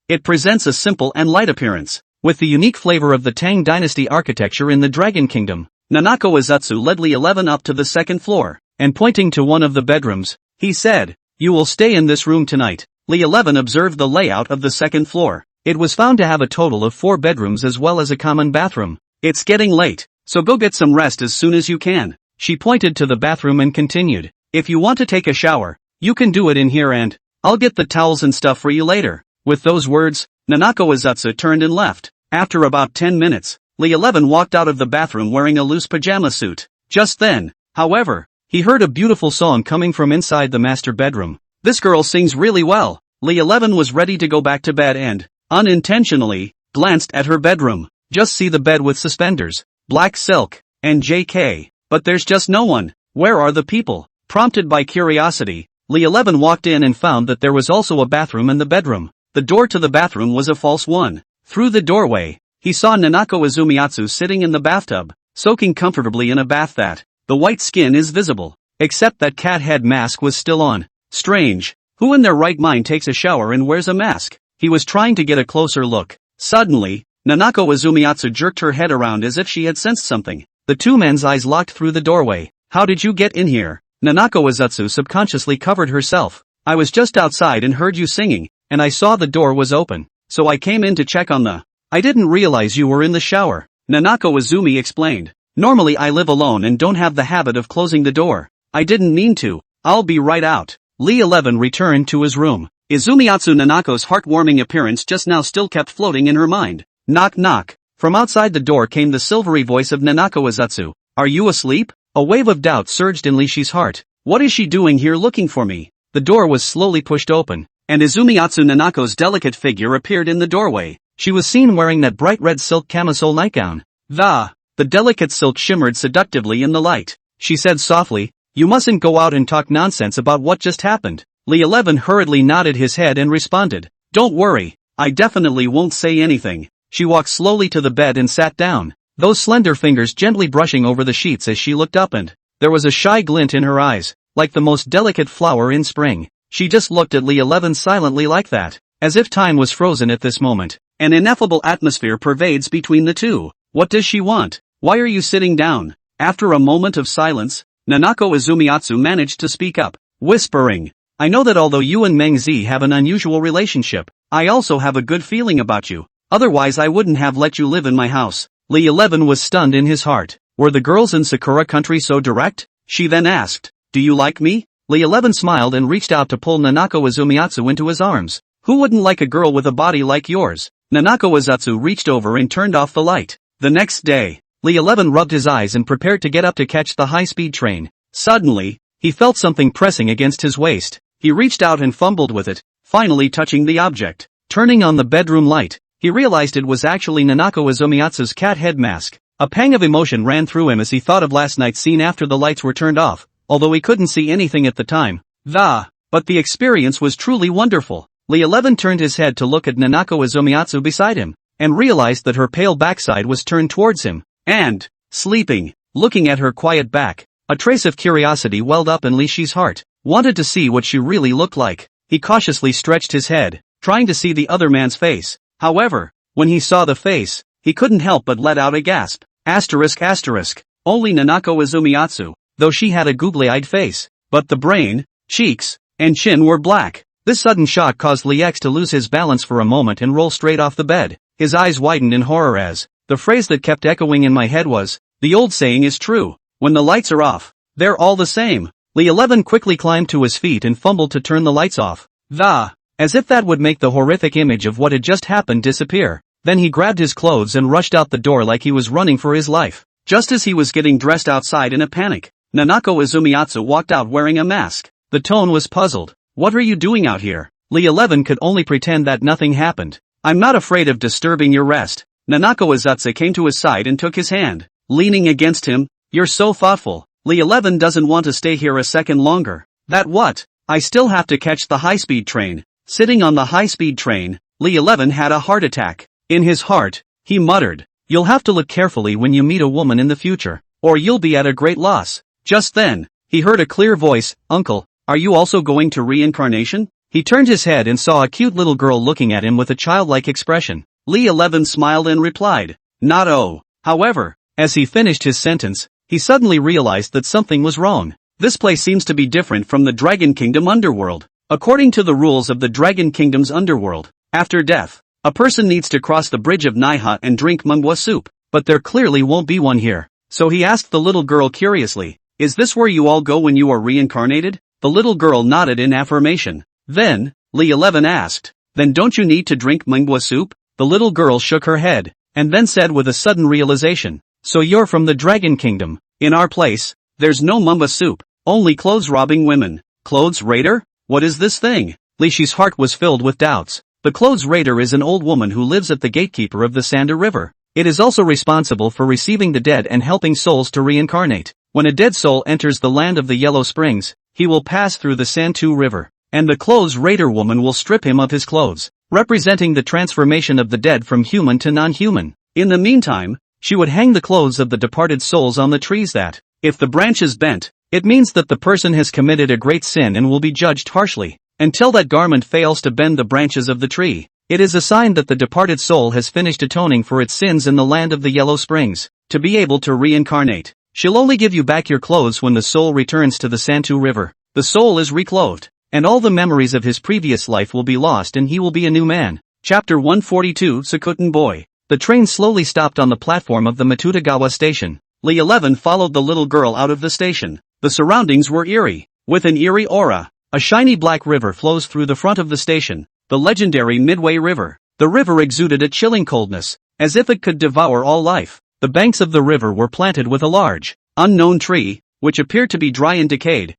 It presents a simple and light appearance, with the unique flavor of the Tang dynasty architecture in the Dragon Kingdom. Nanako Izutsu led Lee 11 up to the 2nd floor, and pointing to one of the bedrooms, he said, "You will stay in this room tonight." Lee 11 observed the layout of the 2nd floor. It was found to have a total of 4 bedrooms as well as a common bathroom. "It's getting late. so go get some rest as soon as you can. She pointed to the bathroom and continued, if you want to take a shower, you can do it in here and I'll get the towels and stuff for you later. With those words, Nanako Izutsu turned and left. After about 10 minutes, Lee 11 walked out of the bathroom wearing a loose pajama suit. Just then, however, he heard a beautiful song coming from inside the master bedroom. This girl sings really well. Lee 11 was ready to go back to bed and, unintentionally, glanced at her bedroom. Just see the bed with suspenders, black silk, and JK. But there's just no one. Where are the people? Prompted by curiosity, Lee 11 walked in and found that there was also a bathroom in the bedroom. The door to the bathroom was a false one. Through the doorway, he saw Nanako Izumiatsu sitting in the bathtub, soaking comfortably in a bath that, the white skin is visible, except that cat head mask was still on. Strange. Who in their right mind takes a shower and wears a mask? He was trying to get a closer look. Suddenly, Nanako Izumiatsu jerked her head around as if she had sensed something. The two men's eyes locked through the doorway. How did you get in here? Nanako Izutsu subconsciously covered herself. I was just outside and heard you singing, and I saw the door was open, so I came in to check on the... I didn't realize you were in the shower, Nanako Izumi explained. Normally I live alone and don't have the habit of closing the door. I didn't mean to. I'll be right out. Lee 11 returned to his room. Izumiatsu Nanako's heartwarming appearance just now still kept floating in her mind. Knock knock. From outside the door came the silvery voice of Nanako Izutsu. Are you asleep? A wave of doubt surged in Lishi's heart. What is she doing here looking for me? The door was slowly pushed open, and Izumiatsu Nanako's delicate figure appeared in the doorway. She was seen wearing that bright red silk camisole nightgown. The delicate silk shimmered seductively in the light. She said softly, you mustn't go out and talk nonsense about what just happened. Lee 11 hurriedly nodded his head and responded, don't worry, I definitely won't say anything. She walked slowly to the bed and sat down, those slender fingers gently brushing over the sheets as she looked up, and there was a shy glint in her eyes, like the most delicate flower in spring. She just looked at Lee 11 silently like that, as if time was frozen at this moment. An ineffable atmosphere pervades between the two. What does she want? Why are you sitting down? After a moment of silence, Nanako Izumiatsu managed to speak up, whispering, I know that although you and Meng Zi have an unusual relationship, I also have a good feeling about you. Otherwise I wouldn't have let you live in my house. Lee 11 was stunned in his heart. Were the girls in Sakura country so direct? She then asked, do you like me? Lee 11 smiled and reached out to pull Nanako Izumiatsu into his arms. Who wouldn't like a girl with a body like yours? Nanako Izutsu reached over and turned off the light. The next day, Lee 11 rubbed his eyes and prepared to get up to catch the high-speed train. Suddenly, he felt something pressing against his waist. He reached out and fumbled with it, finally touching the object. Turning on the bedroom light, he realized it was actually Nanako Izumiatsu's cat head mask. A pang of emotion ran through him as he thought of last night's scene after the lights were turned off, although he couldn't see anything at the time. But the experience was truly wonderful. Lee 11 turned his head to look at Nanako Izumiatsu beside him, and realized that her pale backside was turned towards him, and, sleeping, looking at her quiet back. A trace of curiosity welled up in Lishi's heart, wanted to see what she really looked like. He cautiously stretched his head, trying to see the other man's face. However, when he saw the face, he couldn't help but let out a gasp. ***. Only Nanako Izumiatsu, though she had a googly-eyed face, but the brain, cheeks, and chin were black. This sudden shock caused Lee X to lose his balance for a moment and roll straight off the bed. His eyes widened in horror as, the phrase that kept echoing in my head was, the old saying is true, when the lights are off, they're all the same. Lee 11 quickly climbed to his feet and fumbled to turn the lights off. As if that would make the horrific image of what had just happened disappear. Then he grabbed his clothes and rushed out the door like he was running for his life. Just as he was getting dressed outside in a panic, Nanako Izumiatsu walked out wearing a mask. The tone was puzzled. What are you doing out here? Lee 11 could only pretend that nothing happened. I'm not afraid of disturbing your rest. Nanako Izutsu came to his side and took his hand, leaning against him. You're so thoughtful. Lee 11 doesn't want to stay here a second longer. That what? I still have to catch the high-speed train. Sitting on the high-speed train, Lee 11 had a heart attack. In his heart, he muttered, you'll have to look carefully when you meet a woman in the future, or you'll be at a great loss. Just then, he heard a clear voice, Uncle, are you also going to reincarnation? He turned his head and saw a cute little girl looking at him with a childlike expression. Lee 11 smiled and replied, not oh. However, as he finished his sentence, he suddenly realized that something was wrong. This place seems to be different from the Dragon Kingdom underworld. According to the rules of the Dragon Kingdom's underworld, after death, a person needs to cross the bridge of Naiha and drink mangwa soup, but there clearly won't be one here. so he asked the little girl curiously, "Is this where you all go when you are reincarnated?" The little girl nodded in affirmation. Then, Li 11 asked, "Then don't you need to drink manga soup?" The little girl shook her head, and then said with a sudden realization, "So you're from the Dragon Kingdom. In our place, there's no manga soup, only clothes-robbing women." Clothes raider? What is this thing? Li Shi's heart was filled with doubts. The clothes raider is an old woman who lives at the gatekeeper of the Sanda River. It is also responsible for receiving the dead and helping souls to reincarnate. When a dead soul enters the land of the Yellow Springs, he will pass through the Santu River, and the clothes raider woman will strip him of his clothes, representing the transformation of the dead from human to non-human. In the meantime, she would hang the clothes of the departed souls on the trees that, if the branches bent, it means that the person has committed a great sin and will be judged harshly. Until that garment fails to bend the branches of the tree, it is a sign that the departed soul has finished atoning for its sins in the land of the Yellow Springs. To be able to reincarnate, she'll only give you back your clothes when the soul returns to the Santu River. The soul is reclothed, and all the memories of his previous life will be lost and he will be a new man. Chapter 142 Sakuten Boy. The train slowly stopped on the platform of the Matutagawa station. Li 11 followed the little girl out of the station. The surroundings were eerie, with an eerie aura. A shiny black river flows through the front of the station, the legendary Midway River. The river exuded a chilling coldness, as if it could devour all life. The banks of the river were planted with a large, unknown tree, which appeared to be dry and decayed.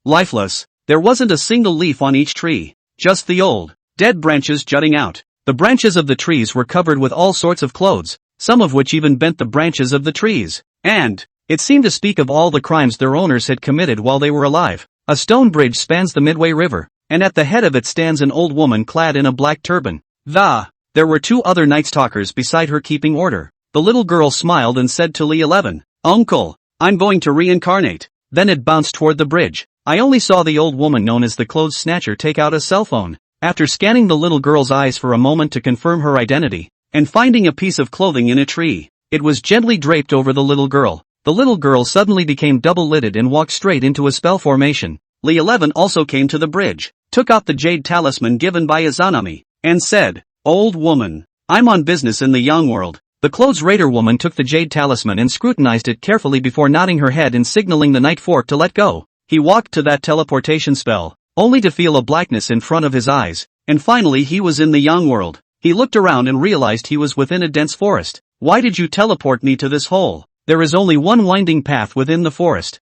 Lifeless. There wasn't a single leaf on each tree, just the old, dead branches jutting out. The branches of the trees were covered with all sorts of clothes, some of which even bent the branches of the trees. And it seemed to speak of all the crimes their owners had committed while they were alive. A stone bridge spans the Midway River, and at the head of it stands an old woman clad in a black turban. There were two other Night Stalkers beside her keeping order. The little girl smiled and said to Li 11, "Uncle, I'm going to reincarnate." Then it bounced toward the bridge. I only saw the old woman known as the clothes snatcher take out a cell phone. After scanning the little girl's eyes for a moment to confirm her identity, and finding a piece of clothing in a tree, it was gently draped over the little girl. The little girl suddenly became double-lidded and walked straight into a spell formation. Li 11 also came to the bridge, took out the jade talisman given by Izanami, and said, "Old woman, I'm on business in the Yang world." The clothes raider woman took the jade talisman and scrutinized it carefully before nodding her head and signaling the night fork to let go. He walked to that teleportation spell, only to feel a blackness in front of his eyes, and finally he was in the Yang world. He looked around and realized he was within a dense forest. "Why did you teleport me to this hole? There is only one winding path within the forest."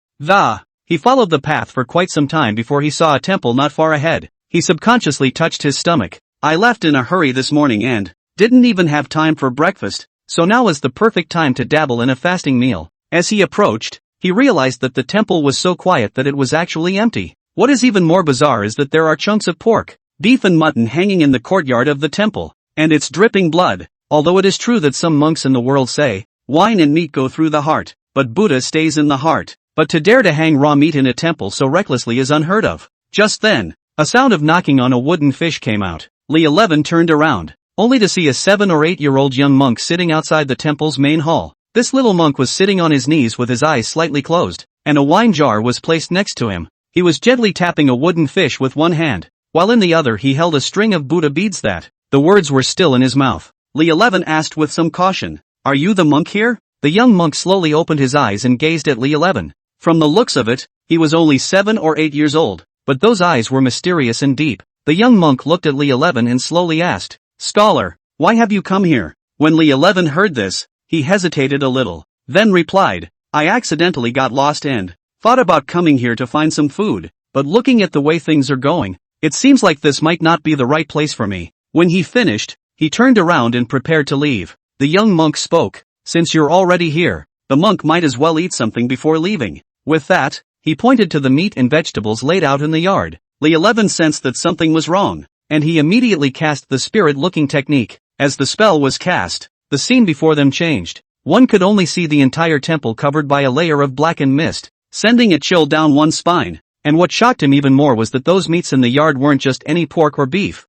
He followed the path for quite some time before he saw a temple not far ahead. He subconsciously touched his stomach. "I left in a hurry this morning and didn't even have time for breakfast, so now is the perfect time to dabble in a fasting meal." As he approached, he realized that the temple was so quiet that it was actually empty. What is even more bizarre is that there are chunks of pork, beef and mutton hanging in the courtyard of the temple, and it's dripping blood. Although it is true that some monks in the world say, wine and meat go through the heart, but Buddha stays in the heart. But to dare to hang raw meat in a temple so recklessly is unheard of. Just then, a sound of knocking on a wooden fish came out. Li 11 turned around, only to see a 7 or 8-year-old young monk sitting outside the temple's main hall. This little monk was sitting on his knees with his eyes slightly closed, and a wine jar was placed next to him. He was gently tapping a wooden fish with one hand, while in the other he held a string of Buddha beads that, the words were still in his mouth. Li 11 asked with some caution, "Are you the monk here?" The young monk slowly opened his eyes and gazed at Li 11. From the looks of it, he was only 7 or 8 years old, but those eyes were mysterious and deep. The young monk looked at Li 11 and slowly asked, "Scholar, why have you come here?" When Li 11 heard this, he hesitated a little, then replied, "I accidentally got lost and thought about coming here to find some food, but looking at the way things are going, it seems like this might not be the right place for me." When he finished, he turned around and prepared to leave. The young monk spoke, "Since you're already here, the monk might as well eat something before leaving." With that, he pointed to the meat and vegetables laid out in the yard. Li 11 sensed that something was wrong, and he immediately cast the spirit-looking technique. As the spell was cast, the scene before them changed. One could only see the entire temple covered by a layer of blackened mist, sending a chill down one's spine. And what shocked him even more was that those meats in the yard weren't just any pork or beef.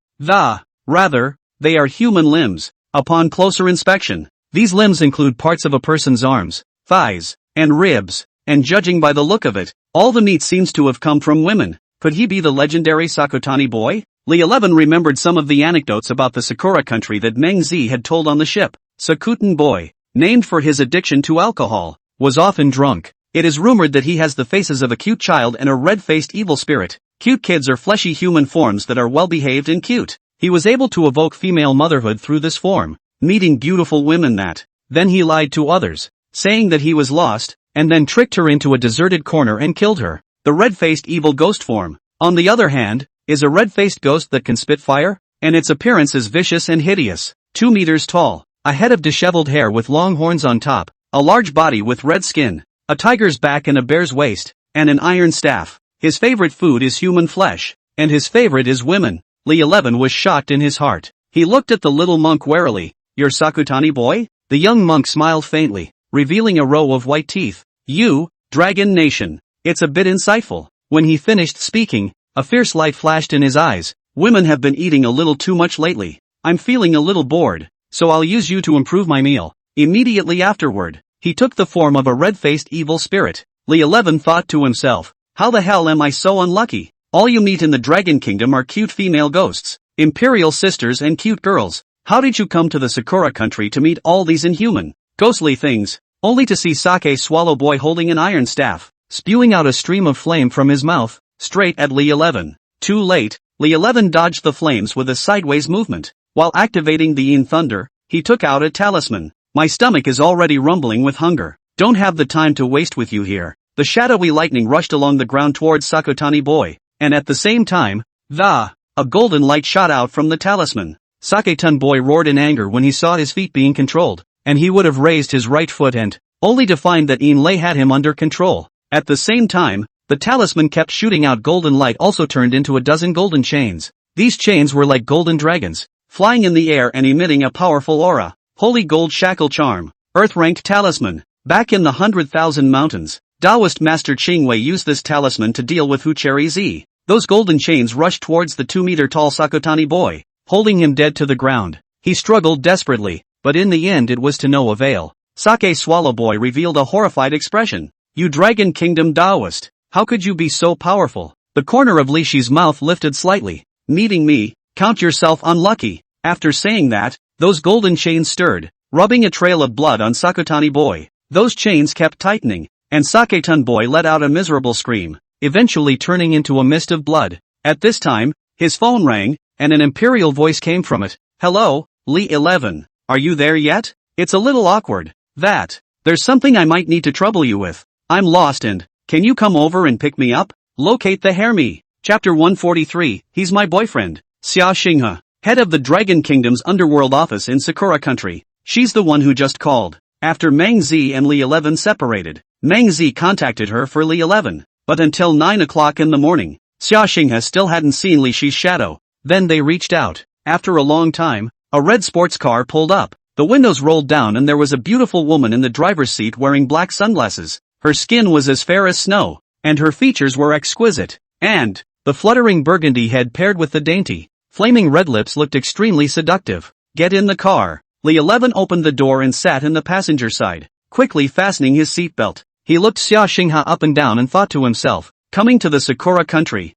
Rather, they are human limbs. Upon closer inspection, these limbs include parts of a person's arms, thighs, and ribs. And judging by the look of it, all the meat seems to have come from women. Could he be the legendary Sakutani boy? Li 11 remembered some of the anecdotes about the Sakura country that Meng Zi had told on the ship. Sakuten boy, named for his addiction to alcohol. was often drunk. It is rumored that he has the faces of a cute child and a red-faced evil spirit. Cute kids are fleshy human forms that are well-behaved and cute. He was able to evoke female motherhood through this form, meeting beautiful women that. Then he lied to others, saying that he was lost, and then tricked her into a deserted corner and killed her. The red-faced evil ghost form, on the other hand, is a red-faced ghost that can spit fire, and its appearance is vicious and hideous. 2 meters tall, a head of disheveled hair with long horns on top, a large body with red skin, a tiger's back and a bear's waist, and an iron staff. His favorite food is human flesh, and his favorite is women. Lee 11 was shocked in his heart. He looked at the little monk warily. "You're Sakutani boy?" The young monk smiled faintly, revealing a row of white teeth. "You, Dragon Nation. It's a bit insightful." When he finished speaking, a fierce light flashed in his eyes. "Women have been eating a little too much lately. I'm feeling a little bored, so I'll use you to improve my meal." Immediately afterward, he took the form of a red-faced evil spirit. Lee 11 thought to himself, "How the hell am I so unlucky? All you meet in the Dragon Kingdom are cute female ghosts, imperial sisters and cute girls. How did you come to the Sakura country to meet all these inhuman, ghostly things, only to see Sake Swallow Boy holding an iron staff, spewing out a stream of flame from his mouth, straight at Lee 11. Too late, Lee 11 dodged the flames with a sideways movement. While activating the Yin Thunder, he took out a talisman. "My stomach is already rumbling with hunger. Don't have the time to waste with you here." The shadowy lightning rushed along the ground towards Sakutani Boy, and at the same time, a golden light shot out from the talisman. Sakutani Boy roared in anger when he saw his feet being controlled, and he would have raised his right foot and, only to find that Yin Lei had him under control. At the same time, the talisman kept shooting out golden light also turned into a dozen golden chains. These chains were like golden dragons, flying in the air and emitting a powerful aura. Holy Gold Shackle Charm, Earth-ranked talisman. Back in the 100,000 Mountains, Taoist Master Qingwei used this talisman to deal with Hucheri Z. Those golden chains rushed towards the 2-meter-tall Sakutani Boy, holding him dead to the ground. He struggled desperately, but in the end it was to no avail. Sake Swallow Boy revealed a horrified expression. "You Dragon Kingdom Taoist, how could you be so powerful?" The corner of Li Shi's mouth lifted slightly. "Meeting me, count yourself unlucky." After saying that, those golden chains stirred, rubbing a trail of blood on Sakutani Boy. Those chains kept tightening, and Sakutani Boy let out a miserable scream, eventually turning into a mist of blood. At this time, his phone rang, and an imperial voice came from it. "Hello, Lee 11, are you there yet? It's a little awkward. There's something I might need to trouble you with. I'm lost and, can you come over and pick me up? Locate the Hermie." Chapter 143, He's My Boyfriend. Xia Xinghe, head of the Dragon Kingdom's underworld office in Sakura country. She's the one who just called. After Meng Zi and Lee 11 separated, Meng Zi contacted her for Lee 11, but until 9 o'clock in the morning, Xia Xinghe still hadn't seen Li Shi's shadow. Then they reached out. After a long time, a red sports car pulled up. The windows rolled down and there was a beautiful woman in the driver's seat wearing black sunglasses. Her skin was as fair as snow, and her features were exquisite. And the fluttering burgundy head paired with the dainty, flaming red lips looked extremely seductive. "Get in the car." Lee 11 opened the door and sat in the passenger side, quickly fastening his seatbelt. He looked Xia Xinghe up and down and thought to himself, coming to the Sakura country.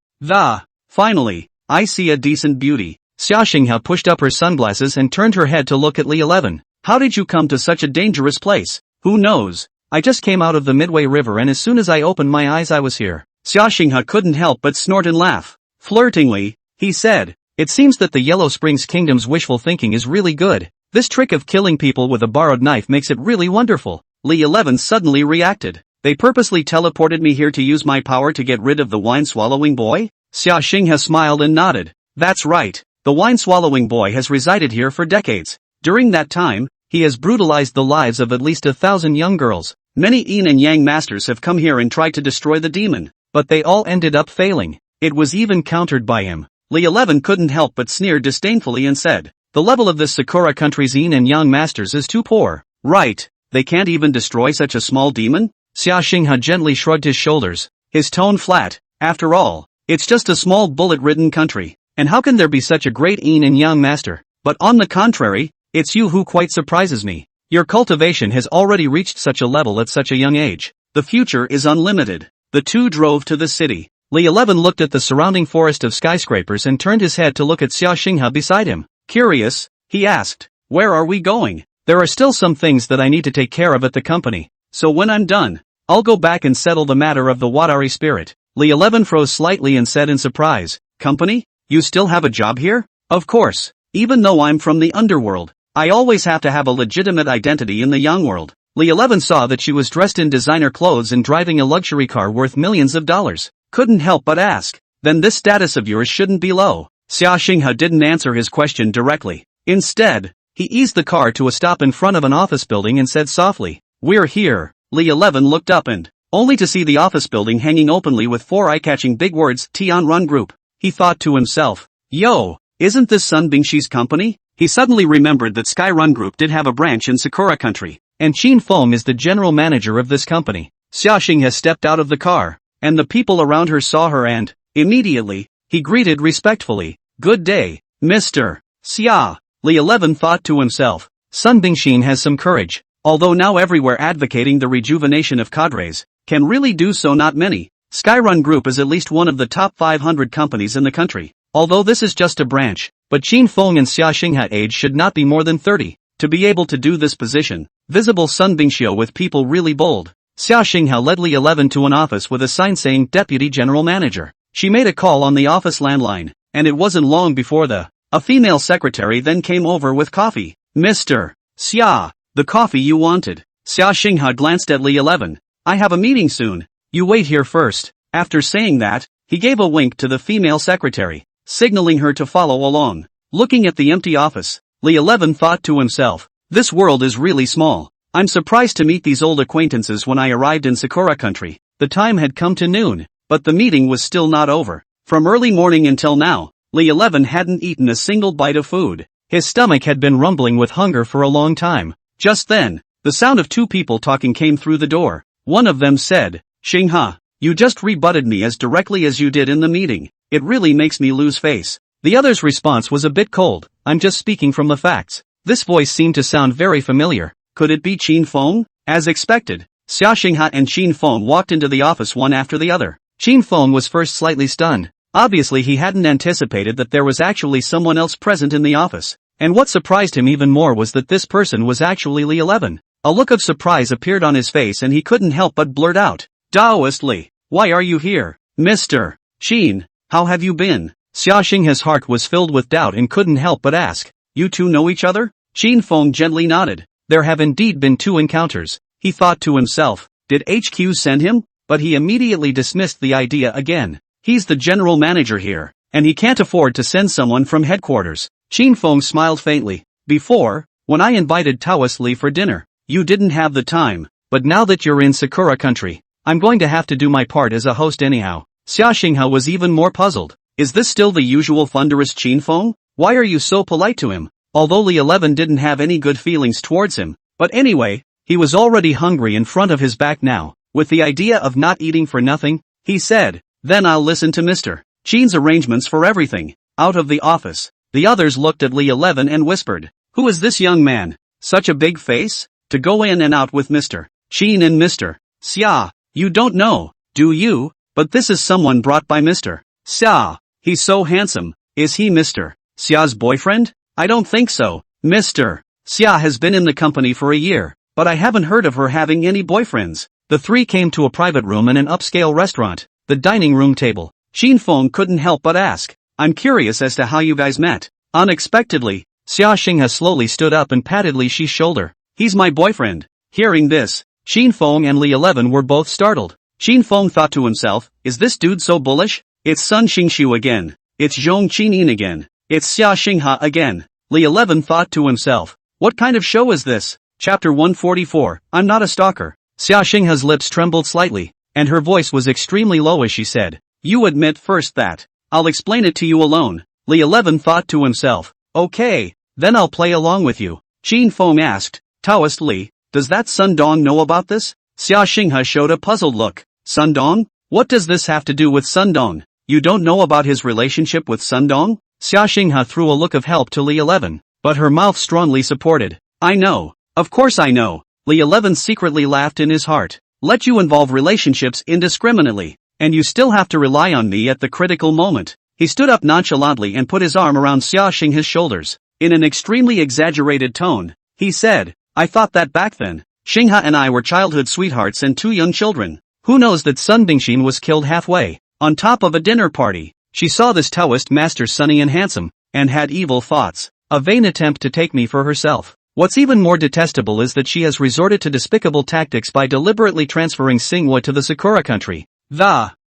Finally, I see a decent beauty. Xia Xinghe pushed up her sunglasses and turned her head to look at Lee 11. "How did you come to such a dangerous place?" "Who knows? I just came out of the Midway River and as soon as I opened my eyes I was here." Xia Xinghe couldn't help but snort and laugh. Flirtingly, he said, "It seems that the Yellow Springs Kingdom's wishful thinking is really good. This trick of killing people with a borrowed knife makes it really wonderful." Lee 11 suddenly reacted. "They purposely teleported me here to use my power to get rid of the wine-swallowing boy?" Xia Xinghe smiled and nodded. "That's right. The wine-swallowing boy has resided here for decades. During that time, he has brutalized the lives of at least 1,000 young girls. Many Yin and Yang masters have come here and tried to destroy the demon, but they all ended up failing. It was even countered by him." Lee 11 couldn't help but sneer disdainfully and said, "The level of this Sakura country's Yin and Yang masters is too poor. Right, they can't even destroy such a small demon?" Xia Xinghe gently shrugged his shoulders, his tone flat. "After all, it's just a small bullet-ridden country, and how can there be such a great Yin and Yang master? But on the contrary, it's you who quite surprises me. Your cultivation has already reached such a level at such a young age. The future is unlimited." The two drove to the city. Lee 11 looked at the surrounding forest of skyscrapers and turned his head to look at Xia Xinghe beside him. Curious, he asked, "Where are we going?" "There are still some things that I need to take care of at the company." so when I'm done, I'll go back and settle the matter of the Wadari spirit. Li 11 froze slightly and said in surprise, company? You still have a job here? Of course. Even though I'm from the underworld, I always have to have a legitimate identity in the Yang world. Li 11 saw that she was dressed in designer clothes and driving a luxury car worth millions of dollars. Couldn't help but ask, then this status of yours shouldn't be low. Xia Xinghe didn't answer his question directly. Instead, he eased the car to a stop in front of an office building and said softly, we're here. Li 11 looked up and, only to see the office building hanging openly with 4 eye-catching big words, Tian Run Group. He thought to himself, yo, isn't this Sun Bingshi's company? He suddenly remembered that Sky Run Group did have a branch in Sakura country, and Qin Feng is the general manager of this company. Xia Xinghe stepped out of the car, and the people around her saw her and, immediately, he greeted respectfully, good day, Mr. Xia. Li 11 thought to himself, Sun Bingshin has some courage, although now everywhere advocating the rejuvenation of cadres, can really do so not many. Skyrun Group is at least one of the top 500 companies in the country, although this is just a branch, but Qin Feng and Xia Xinghe age should not be more than 30, to be able to do this position. Visible Sun Bingxiu with people really bold. Xia Xinghe led Li 11 to an office with a sign saying Deputy General Manager. She made a call on the office landline, and it wasn't long before a female secretary then came over with coffee. Mr. Xia, the coffee you wanted. Xia Xinghe glanced at Li 11. I have a meeting soon. You wait here first. After saying that, he gave a wink to the female secretary, signaling her to follow along. Looking at the empty office, Li 11 thought to himself, this world is really small. I'm surprised to meet these old acquaintances. When I arrived in Sakura country, the time had come to noon, but the meeting was still not over. From early morning until now, Li 11 hadn't eaten a single bite of food. His stomach had been rumbling with hunger for a long time. Just then, the sound of 2 people talking came through the door. One of them said, Xinghe, you just rebutted me as directly as you did in the meeting. It really makes me lose face. The other's response was a bit cold. I'm just speaking from the facts. This voice seemed to sound very familiar. Could it be Qin Feng? As expected, Xia Xinghe and Qin Feng walked into the office one after the other. Qin Feng was first slightly stunned. Obviously he hadn't anticipated that there was actually someone else present in the office. And what surprised him even more was that this person was actually Li 11. A look of surprise appeared on his face and he couldn't help but blurt out, Taoist Li, why are you here? Mr. Qin, how have you been? Xia Xinghe's heart was filled with doubt and couldn't help but ask, you two know each other? Qin Feng gently nodded. There have indeed been 2 encounters. He thought to himself, did HQ send him? But he immediately dismissed the idea again. He's the general manager here, and he can't afford to send someone from headquarters. Qin Feng smiled faintly. Before, when I invited Taoist Li for dinner, you didn't have the time, but now that you're in Sakura country, I'm going to have to do my part as a host anyhow. Xia Xinghe was even more puzzled. Is this still the usual thunderous Qin Feng? Why are you so polite to him? Although Li 11 didn't have any good feelings towards him, but anyway, he was already hungry in front of his back now. With the idea of not eating for nothing, he said, then I'll listen to Mr. Qin's arrangements for everything. Out of the office, the others looked at Li 11 and whispered, who is this young man? Such a big face? To go in and out with Mr. Qin and Mr. Xia, you don't know, do you? But this is someone brought by Mr. Xia. He's so handsome. Is he Mr. Xia's boyfriend? I don't think so. Mr. Xia has been in the company for a year, but I haven't heard of her having any boyfriends. The 3 came to a private room in an upscale restaurant, the dining room table. Qin Feng couldn't help but ask, I'm curious as to how you guys met. Unexpectedly, Xia Xinghe slowly stood up and patted Li Shi's shoulder. He's my boyfriend. Hearing this, Qin Feng and Li 11 were both startled. Qin Feng thought to himself, is this dude so bullish? It's Sun Xingxiu again. It's Zhong Qinyin again. It's Xia Xinghe again. Li 11 thought to himself, what kind of show is this? Chapter 144, I'm not a stalker. Xia Xinghe's lips trembled slightly, and her voice was extremely low as she said, you admit first that. I'll explain it to you alone. Li 11 thought to himself, okay, then I'll play along with you. Qin Feng asked, Taoist Li, does that Sun Dong know about this? Xia Xinghe showed a puzzled look. Sun Dong? What does this have to do with Sun Dong? You don't know about his relationship with Sun Dong? Xia Xinghe threw a look of help to Li 11, but her mouth strongly supported. I know. Of course I know. Li 11 secretly laughed in his heart. Let you involve relationships indiscriminately, and you still have to rely on me at the critical moment. He stood up nonchalantly and put his arm around Xia Xinghe's shoulders. In an extremely exaggerated tone, he said, I thought that back then, Xinghe and I were childhood sweethearts and 2 young children. Who knows that Sun Bingxin was killed halfway, on top of a dinner party. She saw this Taoist master sunny and handsome, and had evil thoughts. A vain attempt to take me for herself. What's even more detestable is that she has resorted to despicable tactics by deliberately transferring Xinghua to the Sakura country.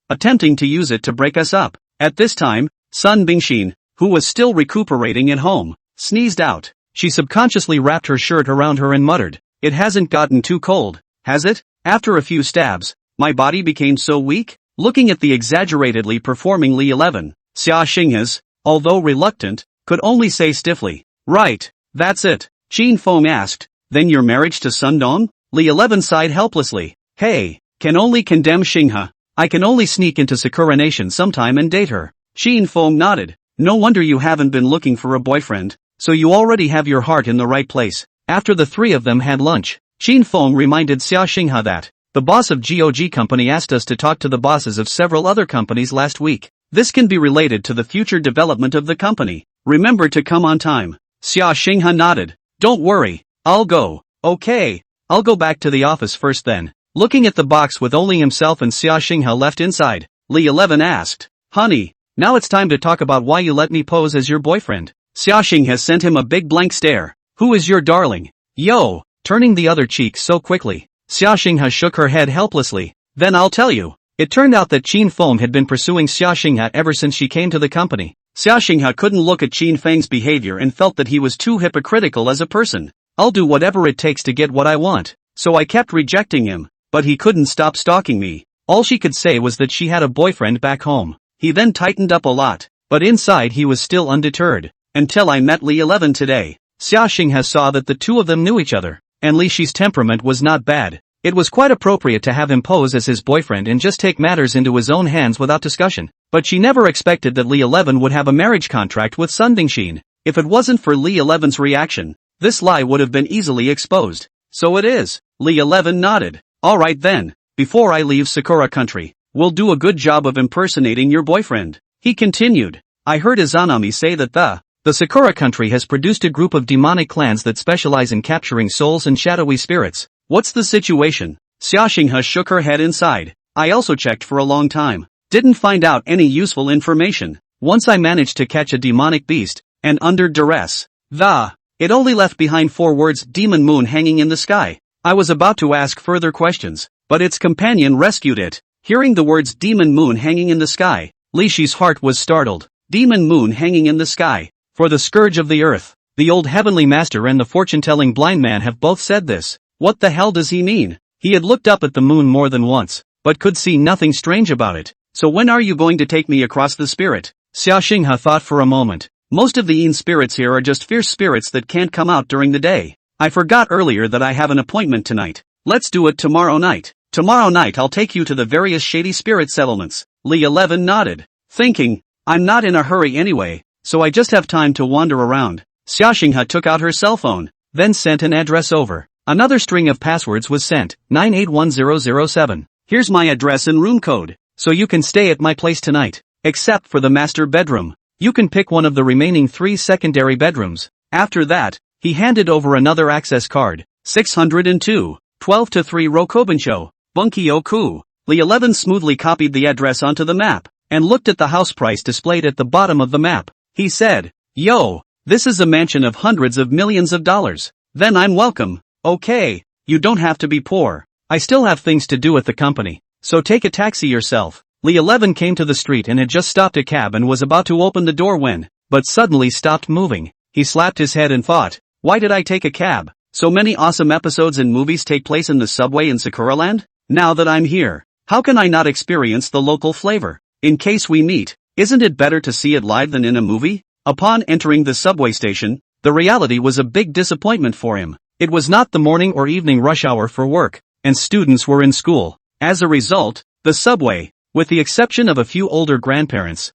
Attempting to use it to break us up. At this time, Sun Bingxin, who was still recuperating at home, sneezed out. She subconsciously wrapped her shirt around her and muttered, "It hasn't gotten too cold, has it?" After a few stabs, my body became so weak. Looking at the exaggeratedly performing Li 11, Xia Xinghe's, although reluctant, could only say stiffly, "Right, that's it." Qin Feng asked, "Then your marriage to Sun Dong?" Li 11 sighed helplessly. "Hey, can only condemn Xinghe. I can only sneak into Sakura Nation sometime and date her." Qin Feng nodded. "No wonder you haven't been looking for a boyfriend, so you already have your heart in the right place." After the 3 of them had lunch, Qin Feng reminded Xia Xinghe that the boss of GOG company asked us to talk to the bosses of several other companies last week. This can be related to the future development of the company. Remember to come on time. Xia Xinghe nodded. "Don't worry, I'll go." "Okay, I'll go back to the office first then." Looking at the box with only himself and Xia Xinghe left inside, Li 11 asked, "Honey, now it's time to talk about why you let me pose as your boyfriend." Xia Xinghe sent him a big blank stare. "Who is your darling?" "Yo," turning the other cheek so quickly. Xia Xinghe shook her head helplessly. "Then I'll tell you." It turned out that Qin Feng had been pursuing Xia Xinghe ever since she came to the company. Xia Xinghe couldn't look at Qin Feng's behavior and felt that he was too hypocritical as a person. "I'll do whatever it takes to get what I want." So I kept rejecting him, but he couldn't stop stalking me. All she could say was that she had a boyfriend back home. He then tightened up a lot, but inside he was still undeterred. Until I met Li 11 today. Xia Xinghe saw that the 2 of them knew each other, and Li Shi's temperament was not bad. It was quite appropriate to have him pose as his boyfriend and just take matters into his own hands without discussion. But she never expected that Li 11 would have a marriage contract with Sun Bingxin. If it wasn't for Li 11's reaction, this lie would have been easily exposed. "So it is." Li 11 nodded. "Alright then, before I leave Sakura country, we'll do a good job of impersonating your boyfriend." He continued, "I heard Izanami say that the Sakura country has produced a group of demonic clans that specialize in capturing souls and shadowy spirits. What's the situation?" Xia Xinghe shook her head inside. "I also checked for a long time. Didn't find out any useful information. Once I managed to catch a demonic beast, and under duress. It only left behind 4 words, demon moon hanging in the sky." I was about to ask further questions, but its companion rescued it. Hearing the words demon moon hanging in the sky, Li Shi's heart was startled. Demon moon hanging in the sky. For the scourge of the earth. The old heavenly master and the fortune-telling blind man have both said this. What the hell does he mean? He had looked up at the moon more than once, but could see nothing strange about it. "So when are you going to take me across the spirit?" Xia Xinghe thought for a moment. "Most of the Yin spirits here are just fierce spirits that can't come out during the day. I forgot earlier that I have an appointment tonight. Let's do it tomorrow night. Tomorrow night I'll take you to the various shady spirit settlements." Li 11 nodded, thinking, "I'm not in a hurry anyway, so I just have time to wander around." Xia Xinghe took out her cell phone, then sent an address over. Another string of passwords was sent, 981007. "Here's my address and room code, so you can stay at my place tonight, except for the master bedroom. You can pick one of the remaining 3 secondary bedrooms." After that, he handed over another access card, 602, 12-3 Rokobensho, Bunkyo-ku. Li 11 smoothly copied the address onto the map, and looked at the house price displayed at the bottom of the map. He said, "Yo, this is a mansion of hundreds of millions of dollars. Then I'm welcome." "Okay, you don't have to be poor. I still have things to do at the company, so take a taxi yourself." Li 11 came to the street and had just stopped a cab and was about to open the door when, but suddenly stopped moving. He slapped his head and thought, "Why did I take a cab? So many awesome episodes and movies take place in the subway in Sakuraland? Now that I'm here, how can I not experience the local flavor? In case we meet, isn't it better to see it live than in a movie?" Upon entering the subway station, the reality was a big disappointment for him. It was not the morning or evening rush hour for work, and students were in school. As a result, the subway, with the exception of a few older grandparents,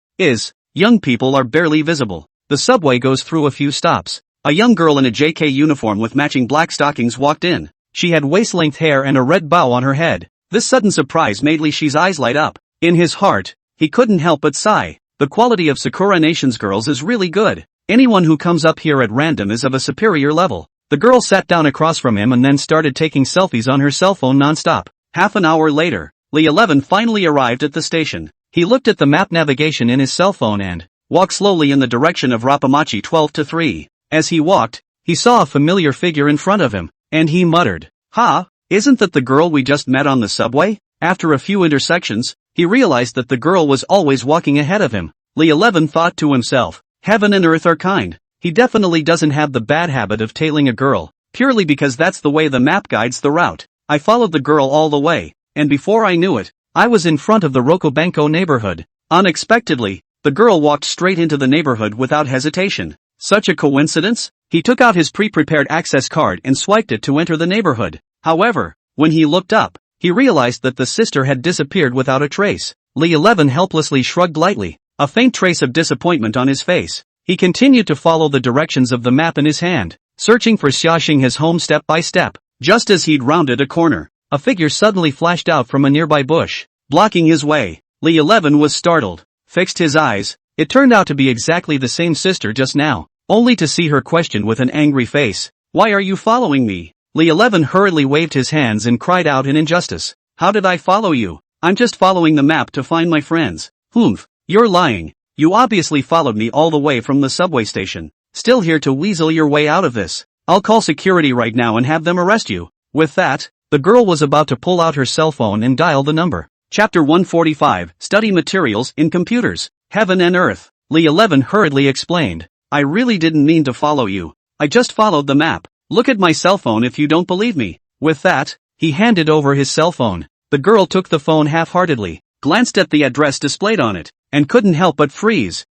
young people are barely visible. The subway goes through a few stops. A young girl in a JK uniform with matching black stockings walked in. She had waist-length hair and a red bow on her head. This sudden surprise made Li Shi's eyes light up. In his heart, he couldn't help but sigh. The quality of Sakura Nation's girls is really good. Anyone who comes up here at random is of a superior level. The girl sat down across from him and then started taking selfies on her cell phone non-stop. Half an hour later, Li 11 finally arrived at the station. He looked at the map navigation in his cell phone and walked slowly in the direction of Rapamachi 12-3. As he walked, he saw a familiar figure in front of him, and he muttered, "Ha, isn't that the girl we just met on the subway?" After a few intersections, he realized that the girl was always walking ahead of him. Li 11 thought to himself, heaven and earth are kind. He definitely doesn't have the bad habit of tailing a girl, purely because that's the way the map guides the route. I followed the girl all the way, and before I knew it, I was in front of the Rokobanko neighborhood. Unexpectedly, the girl walked straight into the neighborhood without hesitation. Such a coincidence? He took out his pre-prepared access card and swiped it to enter the neighborhood. However, when he looked up, he realized that the sister had disappeared without a trace. Li 11 helplessly shrugged lightly, a faint trace of disappointment on his face. He continued to follow the directions of the map in his hand, searching for Xiaxing's home step by step. Just as he'd rounded a corner, a figure suddenly flashed out from a nearby bush, blocking his way. Li 11 was startled, fixed his eyes. It turned out to be exactly the same sister just now, only to see her question with an angry face. "Why are you following me?" Li 11 hurriedly waved his hands and cried out in injustice. "How did I follow you? I'm just following the map to find my friends." "Humph, you're lying. You obviously followed me all the way from the subway station. Still here to weasel your way out of this. I'll call security right now and have them arrest you." With that, the girl was about to pull out her cell phone and dial the number. Chapter 145, Study Materials in Computers. Heaven and Earth. Li 11 hurriedly explained. "I really didn't mean to follow you. I just followed the map. Look at my cell phone if you don't believe me." With that, he handed over his cell phone. The girl took the phone half-heartedly, glanced at the address displayed on it, and couldn't help but freeze.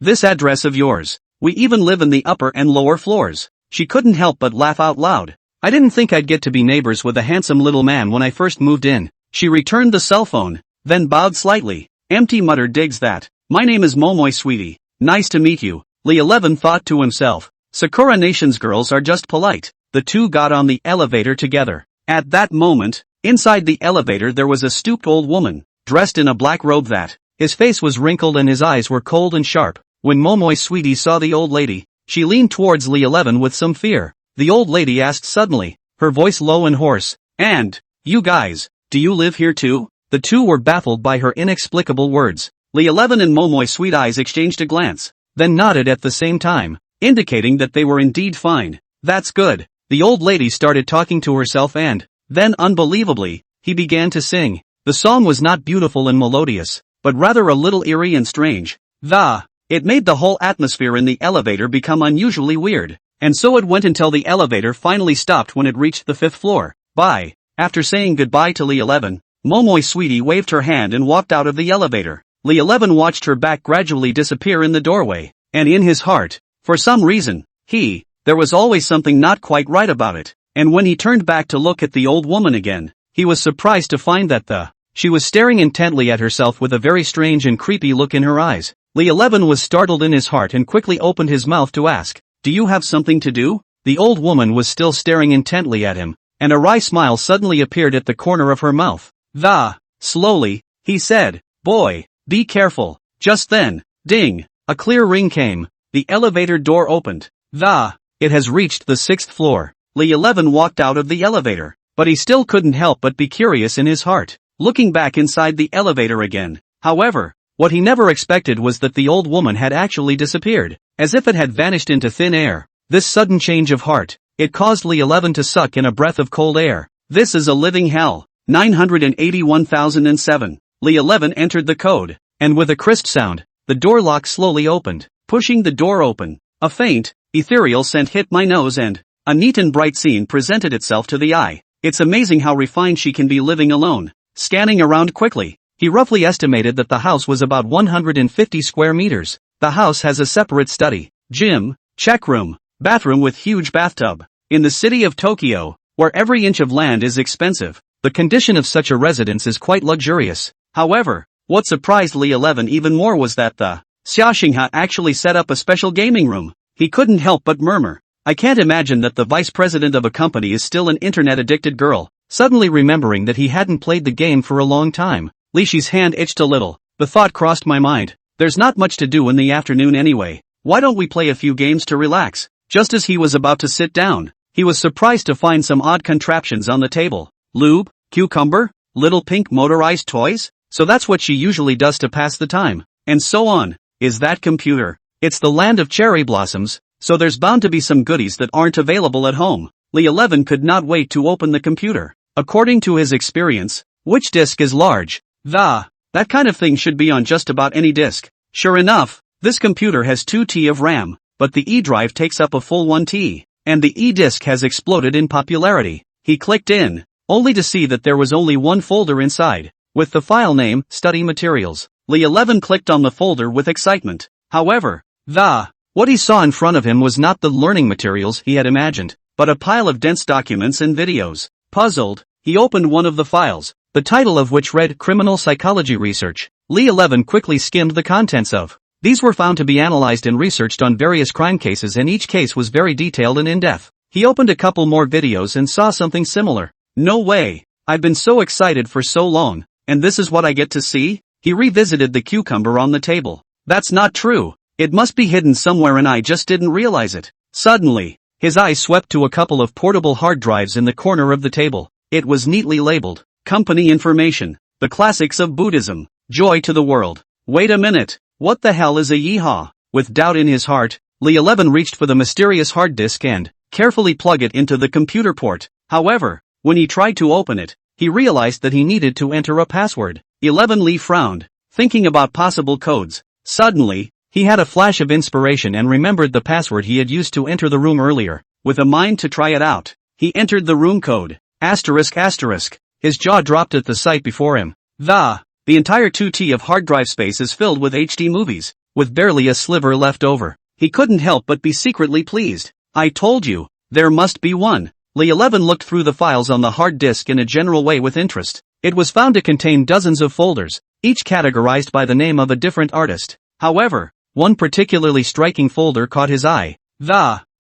This address of yours. We even live in the upper and lower floors." She couldn't help but laugh out loud. "I didn't think I'd get to be neighbors with a handsome little man when I first moved in." She returned the cell phone, then bowed slightly. Empty muttered, "Digs that. My name is Momoy, sweetie. Nice to meet you." Li 11 thought to himself. Sakura Nation's girls are just polite. The two got on the elevator together. At that moment, inside the elevator there was a stooped old woman, dressed in a black robe that, his face was wrinkled and his eyes were cold and sharp. When Momoy sweetie saw the old lady, she leaned towards Li 11 with some fear. The old lady asked suddenly, her voice low and hoarse, "And, you guys, do you live here too?" The two were baffled by her inexplicable words. Li 11 and Momoy sweet eyes exchanged a glance, then nodded at the same time, indicating that they were indeed fine. "That's good." The old lady started talking to herself and, then unbelievably, he began to sing. The song was not beautiful and melodious, but rather a little eerie and strange. It made the whole atmosphere in the elevator become unusually weird, and so it went until the elevator finally stopped when it reached the 5th floor. "Bye." After saying goodbye to Li 11, Momoy sweetie waved her hand and walked out of the elevator. Li 11 watched her back gradually disappear in the doorway, and in his heart, for some reason, there was always something not quite right about it, and when he turned back to look at the old woman again, he was surprised to find that she was staring intently at herself with a very strange and creepy look in her eyes. Li 11 was startled in his heart and quickly opened his mouth to ask, "Do you have something to do?" The old woman was still staring intently at him, and a wry smile suddenly appeared at the corner of her mouth. Slowly, he said, "Boy, be careful." Just then, ding, a clear ring came. The elevator door opened. It has reached the 6th floor. Li 11 walked out of the elevator, but he still couldn't help but be curious in his heart, looking back inside the elevator again. However, what he never expected was that the old woman had actually disappeared, as if it had vanished into thin air. This sudden change of heart, it caused Li 11 to suck in a breath of cold air. This is a living hell. 981,007. Li 11 entered the code, and with a crisp sound, the door lock slowly opened. Pushing the door open, a faint, ethereal scent hit my nose and a neat and bright scene presented itself to the eye. It's amazing how refined she can be living alone. Scanning around quickly, he roughly estimated that the house was about 150 square meters. The house has a separate study, gym, check room, bathroom with huge bathtub. In the city of Tokyo, where every inch of land is expensive, the condition of such a residence is quite luxurious. However, what surprised Li 11 even more was that the Xiaxingha actually set up a special gaming room. He couldn't help but murmur, "I can't imagine that the vice president of a company is still an internet-addicted girl." Suddenly remembering that he hadn't played the game for a long time, Li Shi's hand itched a little. The thought crossed my mind, there's not much to do in the afternoon anyway. Why don't we play a few games to relax? Just as he was about to sit down, he was surprised to find some odd contraptions on the table. Lube, cucumber, little pink motorized toys? So that's what she usually does to pass the time. And so on. Is that computer? It's the land of cherry blossoms, so there's bound to be some goodies that aren't available at home. Lee 11 could not wait to open the computer. According to his experience, which disk is large? That kind of thing should be on just about any disk. Sure enough, this computer has 2 TB of RAM, but the E drive takes up a full 1 TB, and the E disk has exploded in popularity. He clicked in, only to see that there was only one folder inside, with the file name, Study Materials. Lee 11 clicked on the folder with excitement. However, what he saw in front of him was not the learning materials he had imagined, but a pile of dense documents and videos. Puzzled, he opened one of the files, the title of which read Criminal Psychology Research. Lee 11 quickly skimmed the contents of. These were found to be analyzed and researched on various crime cases, and each case was very detailed and in-depth. He opened a couple more videos and saw something similar. No way! I've been so excited for so long, and this is what I get to see? He revisited the cucumber on the table. That's not true. It must be hidden somewhere and I just didn't realize it. Suddenly, his eyes swept to a couple of portable hard drives in the corner of the table. It was neatly labeled, Company Information, The Classics of Buddhism, Joy to the World. Wait a minute, what the hell is a yeehaw? With doubt in his heart, Lee 11 reached for the mysterious hard disk and carefully plugged it into the computer port. However, when he tried to open it, he realized that he needed to enter a password. 11 Lee frowned, thinking about possible codes. Suddenly, he had a flash of inspiration and remembered the password he had used to enter the room earlier. With a mind to try it out, he entered the room code, ***. His jaw dropped at the sight before him. The entire 2 TB of hard drive space is filled with HD movies, with barely a sliver left over. He couldn't help but be secretly pleased. I told you, there must be one. Lee 11 looked through the files on the hard disk in a general way with interest. It was found to contain dozens of folders, each categorized by the name of a different artist. However, one particularly striking folder caught his eye.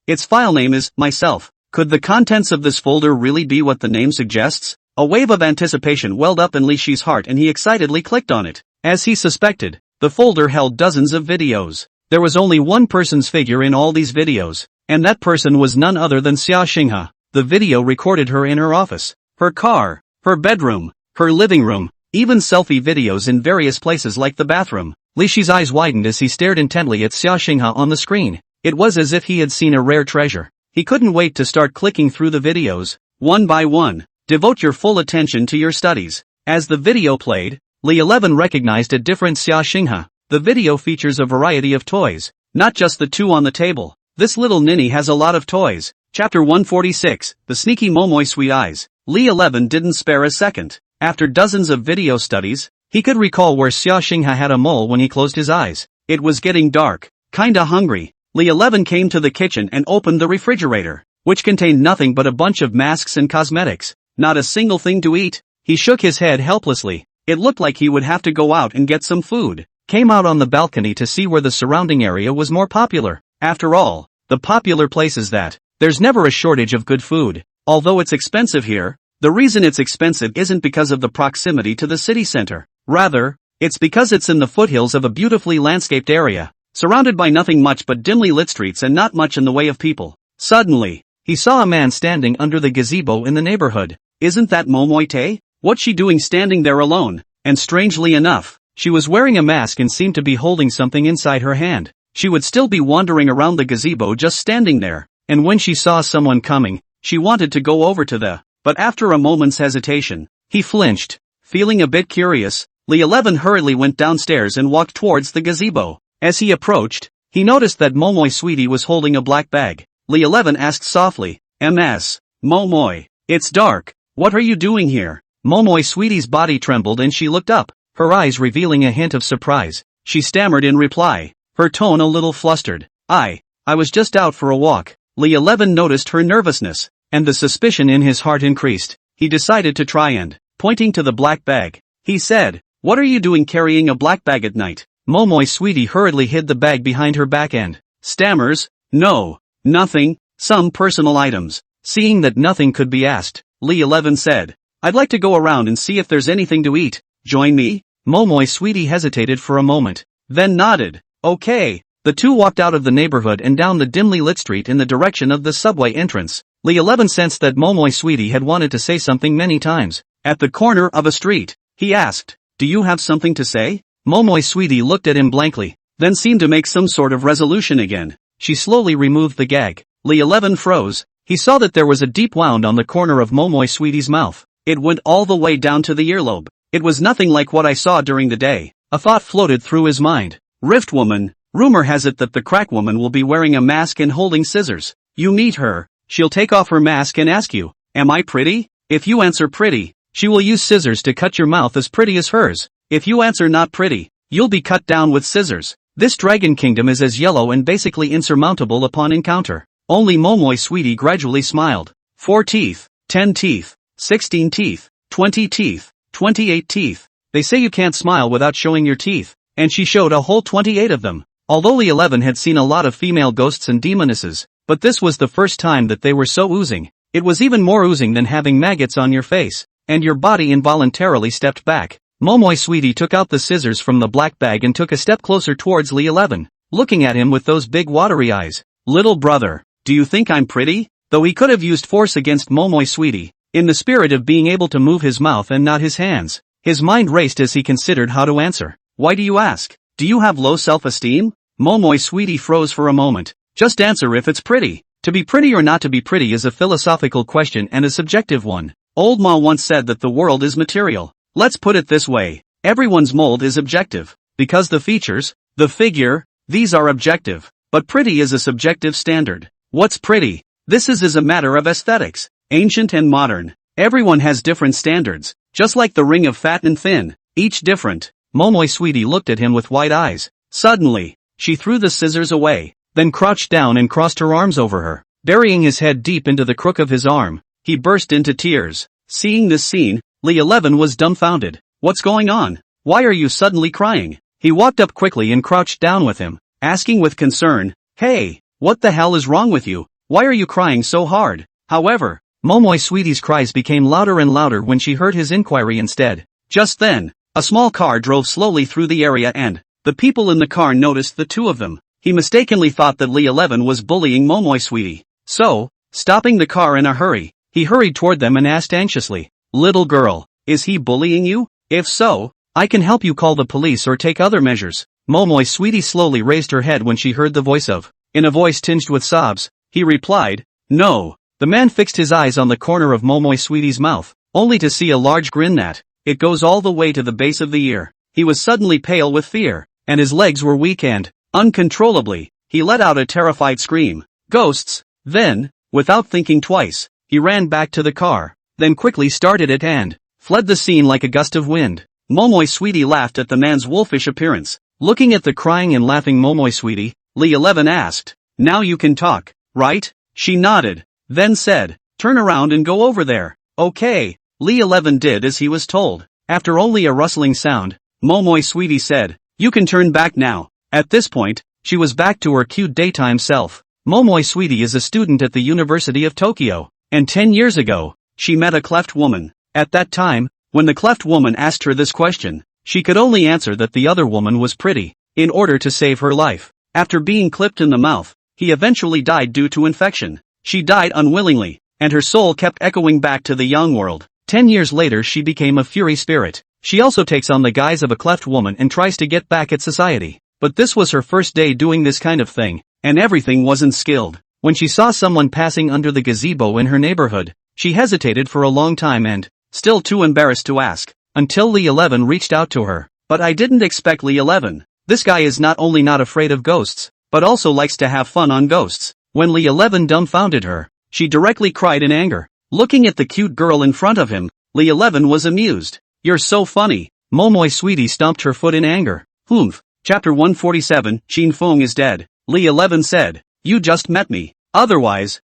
Its file name is Myself. Could the contents of this folder really be what the name suggests? A wave of anticipation welled up in Li Shi's heart and he excitedly clicked on it. As he suspected, the folder held dozens of videos. There was only one person's figure in all these videos, and that person was none other than Xia Xinghe. The video recorded her in her office, her car, her bedroom, her living room, even selfie videos in various places like the bathroom. Li Shi's eyes widened as he stared intently at Xia Xinghe on the screen. It was as if he had seen a rare treasure. He couldn't wait to start clicking through the videos, one by one. Devote your full attention to your studies. As the video played, Lee 11 recognized a different Xia Xinghe. The video features a variety of toys, not just the 2 on the table. This little ninny has a lot of toys. Chapter 146, The Sneaky Momoi Sweet Eyes. Lee 11 didn't spare a second. After dozens of video studies, he could recall where Xia Xinghe had a mole when he closed his eyes. It was getting dark, kinda hungry. Lee 11 came to the kitchen and opened the refrigerator, which contained nothing but a bunch of masks and cosmetics. Not a single thing to eat. He shook his head helplessly. It looked like he would have to go out and get some food. Came out on the balcony to see where the surrounding area was more popular. After all, the popular place is that there's never a shortage of good food. Although it's expensive here, the reason it's expensive isn't because of the proximity to the city center. Rather, it's because it's in the foothills of a beautifully landscaped area, surrounded by nothing much but dimly lit streets and not much in the way of people. Suddenly, he saw a man standing under the gazebo in the neighborhood. Isn't that Momoi? What's she doing standing there alone? And strangely enough, she was wearing a mask and seemed to be holding something inside her hand. She would still be wandering around the gazebo just standing there, and when she saw someone coming, she wanted to go over to but after a moment's hesitation, he flinched. Feeling a bit curious, Lee 11 hurriedly went downstairs and walked towards the gazebo. As he approached, he noticed that Momoi Sweetie was holding a black bag. Lee 11 asked softly, "Ms. Momoi, it's dark. What are you doing here?" Momoi Sweetie's body trembled and she looked up, her eyes revealing a hint of surprise. She stammered in reply, her tone a little flustered. I was just out for a walk." Lee 11 noticed her nervousness, and the suspicion in his heart increased. He decided to try and, pointing to the black bag, he said, "What are you doing carrying a black bag at night?" Momoi Sweetie hurriedly hid the bag behind her back and stammers, "No, nothing, some personal items." Seeing that nothing could be asked, Lee 11 said, "I'd like to go around and see if there's anything to eat. Join me?" Momoi Sweetie hesitated for a moment, then nodded. "Okay, The two walked out of the neighborhood and down the dimly lit street in the direction of the subway entrance. Li 11 sensed that Momoy Sweetie had wanted to say something many times. At the corner of a street, he asked, "Do you have something to say?" Momoy Sweetie looked at him blankly, then seemed to make some sort of resolution again. She slowly removed the gag. Li 11 froze. He saw that there was a deep wound on the corner of Momoy Sweetie's mouth. It went all the way down to the earlobe. It was nothing like what I saw during the day. A thought floated through his mind. Rift woman. Rumor has it that the crack woman will be wearing a mask and holding scissors. You meet her, she'll take off her mask and ask you, "Am I pretty?" If you answer pretty, she will use scissors to cut your mouth as pretty as hers. If you answer not pretty, you'll be cut down with scissors. This dragon kingdom is as yellow and basically insurmountable upon encounter. Only Momoy Sweetie gradually smiled. 4 teeth, 10 teeth, 16 teeth, 20 teeth, 28 teeth. They say you can't smile without showing your teeth, and she showed a whole 28 of them. Although Li 11 had seen a lot of female ghosts and demonesses, but this was the first time that they were so oozing. It was even more oozing than having maggots on your face, and your body involuntarily stepped back. Momoy Sweetie took out the scissors from the black bag and took a step closer towards Li 11, looking at him with those big watery eyes. "Little brother, do you think I'm pretty?" Though he could have used force against Momoy Sweetie, in the spirit of being able to move his mouth and not his hands, his mind raced as he considered how to answer. "Why do you ask? Do you have low self-esteem?" Momoy Sweetie froze for a moment. "Just answer if it's pretty. To be pretty or not to be pretty is a philosophical question and a subjective one. Old Ma once said that the world is material. Let's put it this way, everyone's mold is objective, because the features, the figure, these are objective, but pretty is a subjective standard. What's pretty? This is a matter of aesthetics, ancient and modern. Everyone has different standards, just like the ring of fat and thin, each different." Momoy Sweetie looked at him with wide eyes. Suddenly, she threw the scissors away, then crouched down and crossed her arms over her. Burying his head deep into the crook of his arm, he burst into tears. Seeing this scene, Li 11 was dumbfounded. "What's going on? Why are you suddenly crying?" He walked up quickly and crouched down with him, asking with concern, "Hey, what the hell is wrong with you? Why are you crying so hard?" However, Momoy Sweetie's cries became louder and louder when she heard his inquiry instead. Just then, a small car drove slowly through the area and the people in the car noticed the two of them. He mistakenly thought that Li 11 was bullying Momoy Sweetie. So, stopping the car in a hurry, he hurried toward them and asked anxiously, "Little girl, is he bullying you? If so, I can help you call the police or take other measures." Momoy Sweetie slowly raised her head when she heard the voice of, in a voice tinged with sobs, he replied, "No." The man fixed his eyes on the corner of Momoy Sweetie's mouth, only to see a large grin that, it goes all the way to the base of the ear. He was suddenly pale with fear, and his legs were weak and, uncontrollably, he let out a terrified scream. Ghosts. Then, without thinking twice, he ran back to the car, then quickly started it and fled the scene like a gust of wind. Momoy Sweetie laughed at the man's wolfish appearance. Looking at the crying and laughing Momoy Sweetie, Li 11 asked, "Now you can talk, right?" She nodded, then said, "Turn around and go over there." "Okay." Li 11 did as he was told. After only a rustling sound, Momoy Sweetie said, "You can turn back now." At this point, she was back to her cute daytime self. Momoy Sweetie is a student at the University of Tokyo, and 10 years ago, she met a cleft woman. At that time, when the cleft woman asked her this question, she could only answer that the other woman was pretty, in order to save her life. After being clipped in the mouth, he eventually died due to infection. She died unwillingly, and her soul kept echoing back to the young world. 10 years later she became a fury spirit. She also takes on the guise of a cleft woman and tries to get back at society. But this was her first day doing this kind of thing, and everything wasn't skilled. When she saw someone passing under the gazebo in her neighborhood, she hesitated for a long time and, still too embarrassed to ask, until Li 11 reached out to her. "But I didn't expect Li 11. This guy is not only not afraid of ghosts, but also likes to have fun on ghosts." When Li 11 dumbfounded her, she directly cried in anger. Looking at the cute girl in front of him, Li 11 was amused. "You're so funny." Momoy Sweetie stomped her foot in anger. "Humph." Chapter 147, Feng is dead. Li 11 said, "You just met me. Otherwise,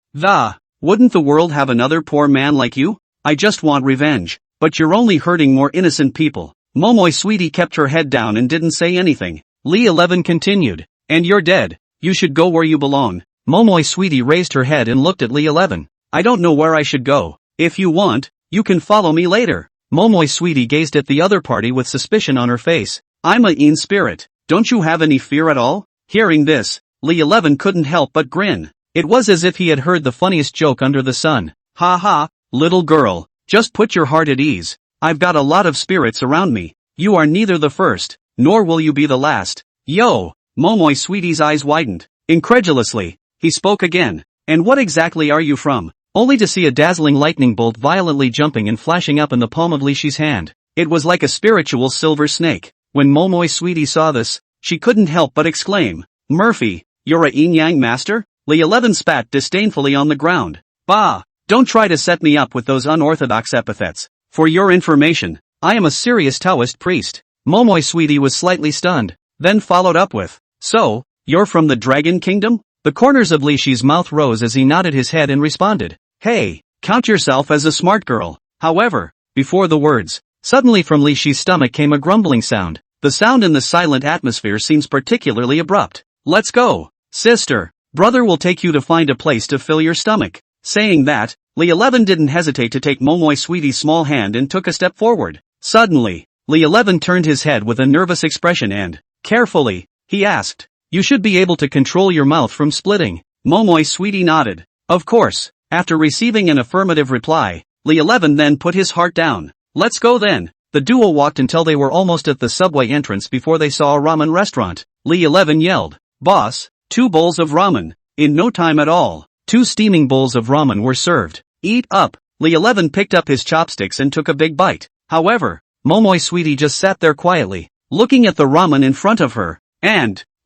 wouldn't the world have another poor man like you? I just want revenge. But you're only hurting more innocent people." Momoy Sweetie kept her head down and didn't say anything. Li 11 continued, "And you're dead. You should go where you belong." Momoy Sweetie raised her head and looked at Li 11. "I don't know where I should go. If you want, you can follow me later." Momoy Sweetie gazed at the other party with suspicion on her face. "I'm a Yin spirit. Don't you have any fear at all?" Hearing this, Li 11 couldn't help but grin. It was as if he had heard the funniest joke under the sun. Ha ha, little girl, just put your heart at ease. I've got a lot of spirits around me. You are neither the first, nor will you be the last. Yo! Momoy Sweetie's eyes widened. Incredulously, he spoke again. And what exactly are you from? Only to see a dazzling lightning bolt violently jumping and flashing up in the palm of Lishi's hand. It was like a spiritual silver snake. When Momoy Sweetie saw this, she couldn't help but exclaim, Murphy, you're a Yin-Yang master? Li 11 spat disdainfully on the ground. Bah! Don't try to set me up with those unorthodox epithets. For your information, I am a serious Taoist priest. Momoy Sweetie was slightly stunned, then followed up with, so, you're from the Dragon Kingdom? The corners of Lishi's mouth rose as he nodded his head and responded, hey, count yourself as a smart girl. However, before the words, suddenly from Lishi's stomach came a grumbling sound. The sound in the silent atmosphere seems particularly abrupt. Let's go, sister. Brother will take you to find a place to fill your stomach. Saying that, Li 11 didn't hesitate to take Momoy Sweetie's small hand and took a step forward. Suddenly, Li 11 turned his head with a nervous expression and, carefully, he asked, you should be able to control your mouth from splitting. Momoy Sweetie nodded. Of course. After receiving an affirmative reply, Li 11 then put his heart down. Let's go then. The duo walked until they were almost at the subway entrance before they saw a ramen restaurant. Li 11 yelled, boss, 2 bowls of ramen. In no time at all, 2 steaming bowls of ramen were served. Eat up. Li 11 picked up his chopsticks and took a big bite. However, Momoy Sweetie just sat there quietly, looking at the ramen in front of her,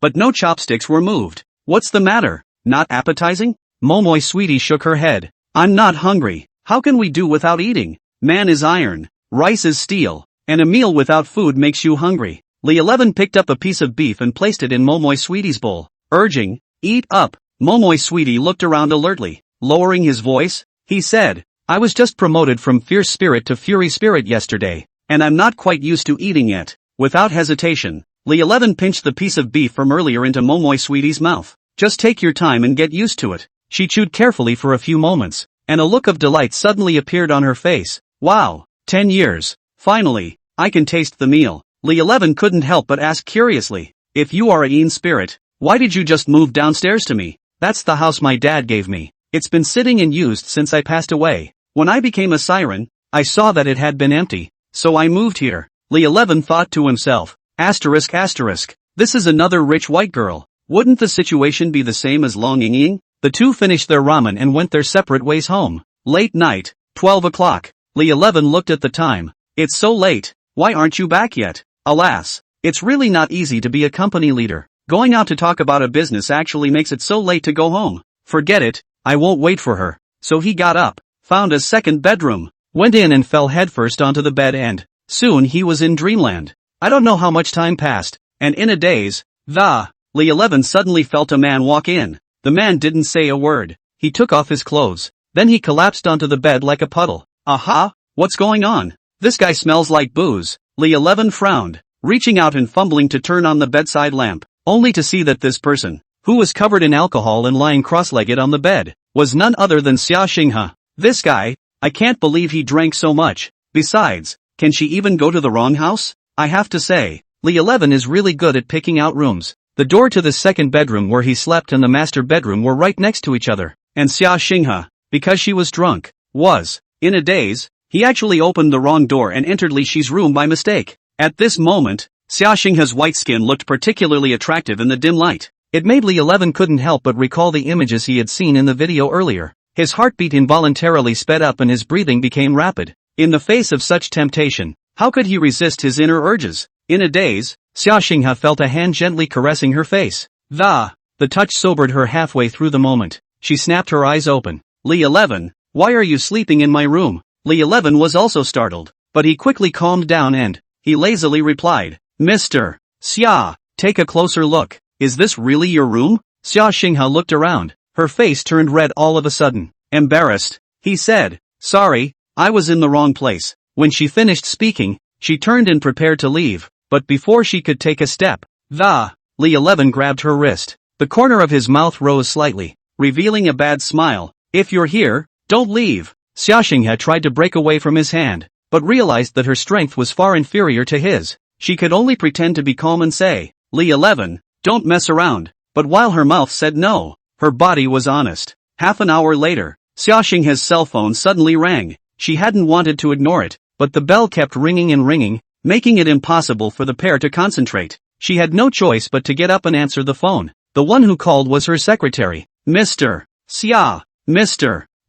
but no chopsticks were moved. What's the matter? Not appetizing? Momoy Sweetie shook her head. I'm not hungry. How can we do without eating? Man is iron, rice is steel, and a meal without food makes you hungry. Li 11 picked up a piece of beef and placed it in Momoy Sweetie's bowl, urging, eat up. Momoy Sweetie looked around alertly. Lowering his voice, he said, I was just promoted from fierce spirit to fury spirit yesterday, and I'm not quite used to eating yet. Without hesitation, Li 11 pinched the piece of beef from earlier into Momoy Sweetie's mouth. Just take your time and get used to it. She chewed carefully for a few moments, and a look of delight suddenly appeared on her face. Wow, 10 years. Finally, I can taste the meal. Li 11 couldn't help but ask curiously, if you are a Yin spirit, why did you just move downstairs to me? That's the house my dad gave me. It's been sitting and used since I passed away. When I became a siren, I saw that it had been empty, so I moved here. Li 11 thought to himself, asterisk asterisk, this is another rich white girl. Wouldn't the situation be the same as Long Ying? The two finished their ramen and went their separate ways home. Late night, 12 o'clock. Li 11 looked at the time. It's so late, why aren't you back yet? Alas, it's really not easy to be a company leader. Going out to talk about a business actually makes it so late to go home. Forget it, I won't wait for her. So he got up, found a second bedroom, went in and fell headfirst onto the bed and, soon he was in dreamland. I don't know how much time passed, and in a daze, Li 11 suddenly felt a man walk in. The man didn't say a word. He took off his clothes. Then he collapsed onto the bed like a puddle. Aha, what's going on? This guy smells like booze. Li 11 frowned, reaching out and fumbling to turn on the bedside lamp, only to see that this person, who was covered in alcohol and lying cross-legged on the bed, was none other than Xia Xinghe. This guy, I can't believe he drank so much. Besides, can she even go to the wrong house? I have to say, Li 11 is really good at picking out rooms. The door to the second bedroom where he slept and the master bedroom were right next to each other, and Xia Xinghe, because she was drunk, was, in a daze. He actually opened the wrong door and entered Li Shi's room by mistake. At this moment, Xia Xinghe's white skin looked particularly attractive in the dim light. It made Li 11 couldn't help but recall the images he had seen in the video earlier. His heartbeat involuntarily sped up and his breathing became rapid. In the face of such temptation, how could he resist his inner urges? In a daze, Xia Xinghe felt a hand gently caressing her face. The touch sobered her halfway through the moment. She snapped her eyes open. Li 11, why are you sleeping in my room? Li 11 was also startled, but he quickly calmed down and, he lazily replied, Mr. Xia, take a closer look. Is this really your room? Xia Xinghe looked around. Her face turned red all of a sudden. Embarrassed, he said, sorry, I was in the wrong place. When she finished speaking, she turned and prepared to leave. But before she could take a step, Li 11 grabbed her wrist. The corner of his mouth rose slightly, revealing a bad smile. If you're here, don't leave. Xia Xinghe tried to break away from his hand, but realized that her strength was far inferior to his. She could only pretend to be calm and say, Li 11, Don't mess around. But while her mouth said no, her body was honest. Half an hour later, Xiaoxinghe's cell phone suddenly rang. She hadn't wanted to ignore it, but the bell kept ringing and ringing, making it impossible for the pair to concentrate. She had no choice but to get up and answer the phone. The one who called was her secretary. Mr.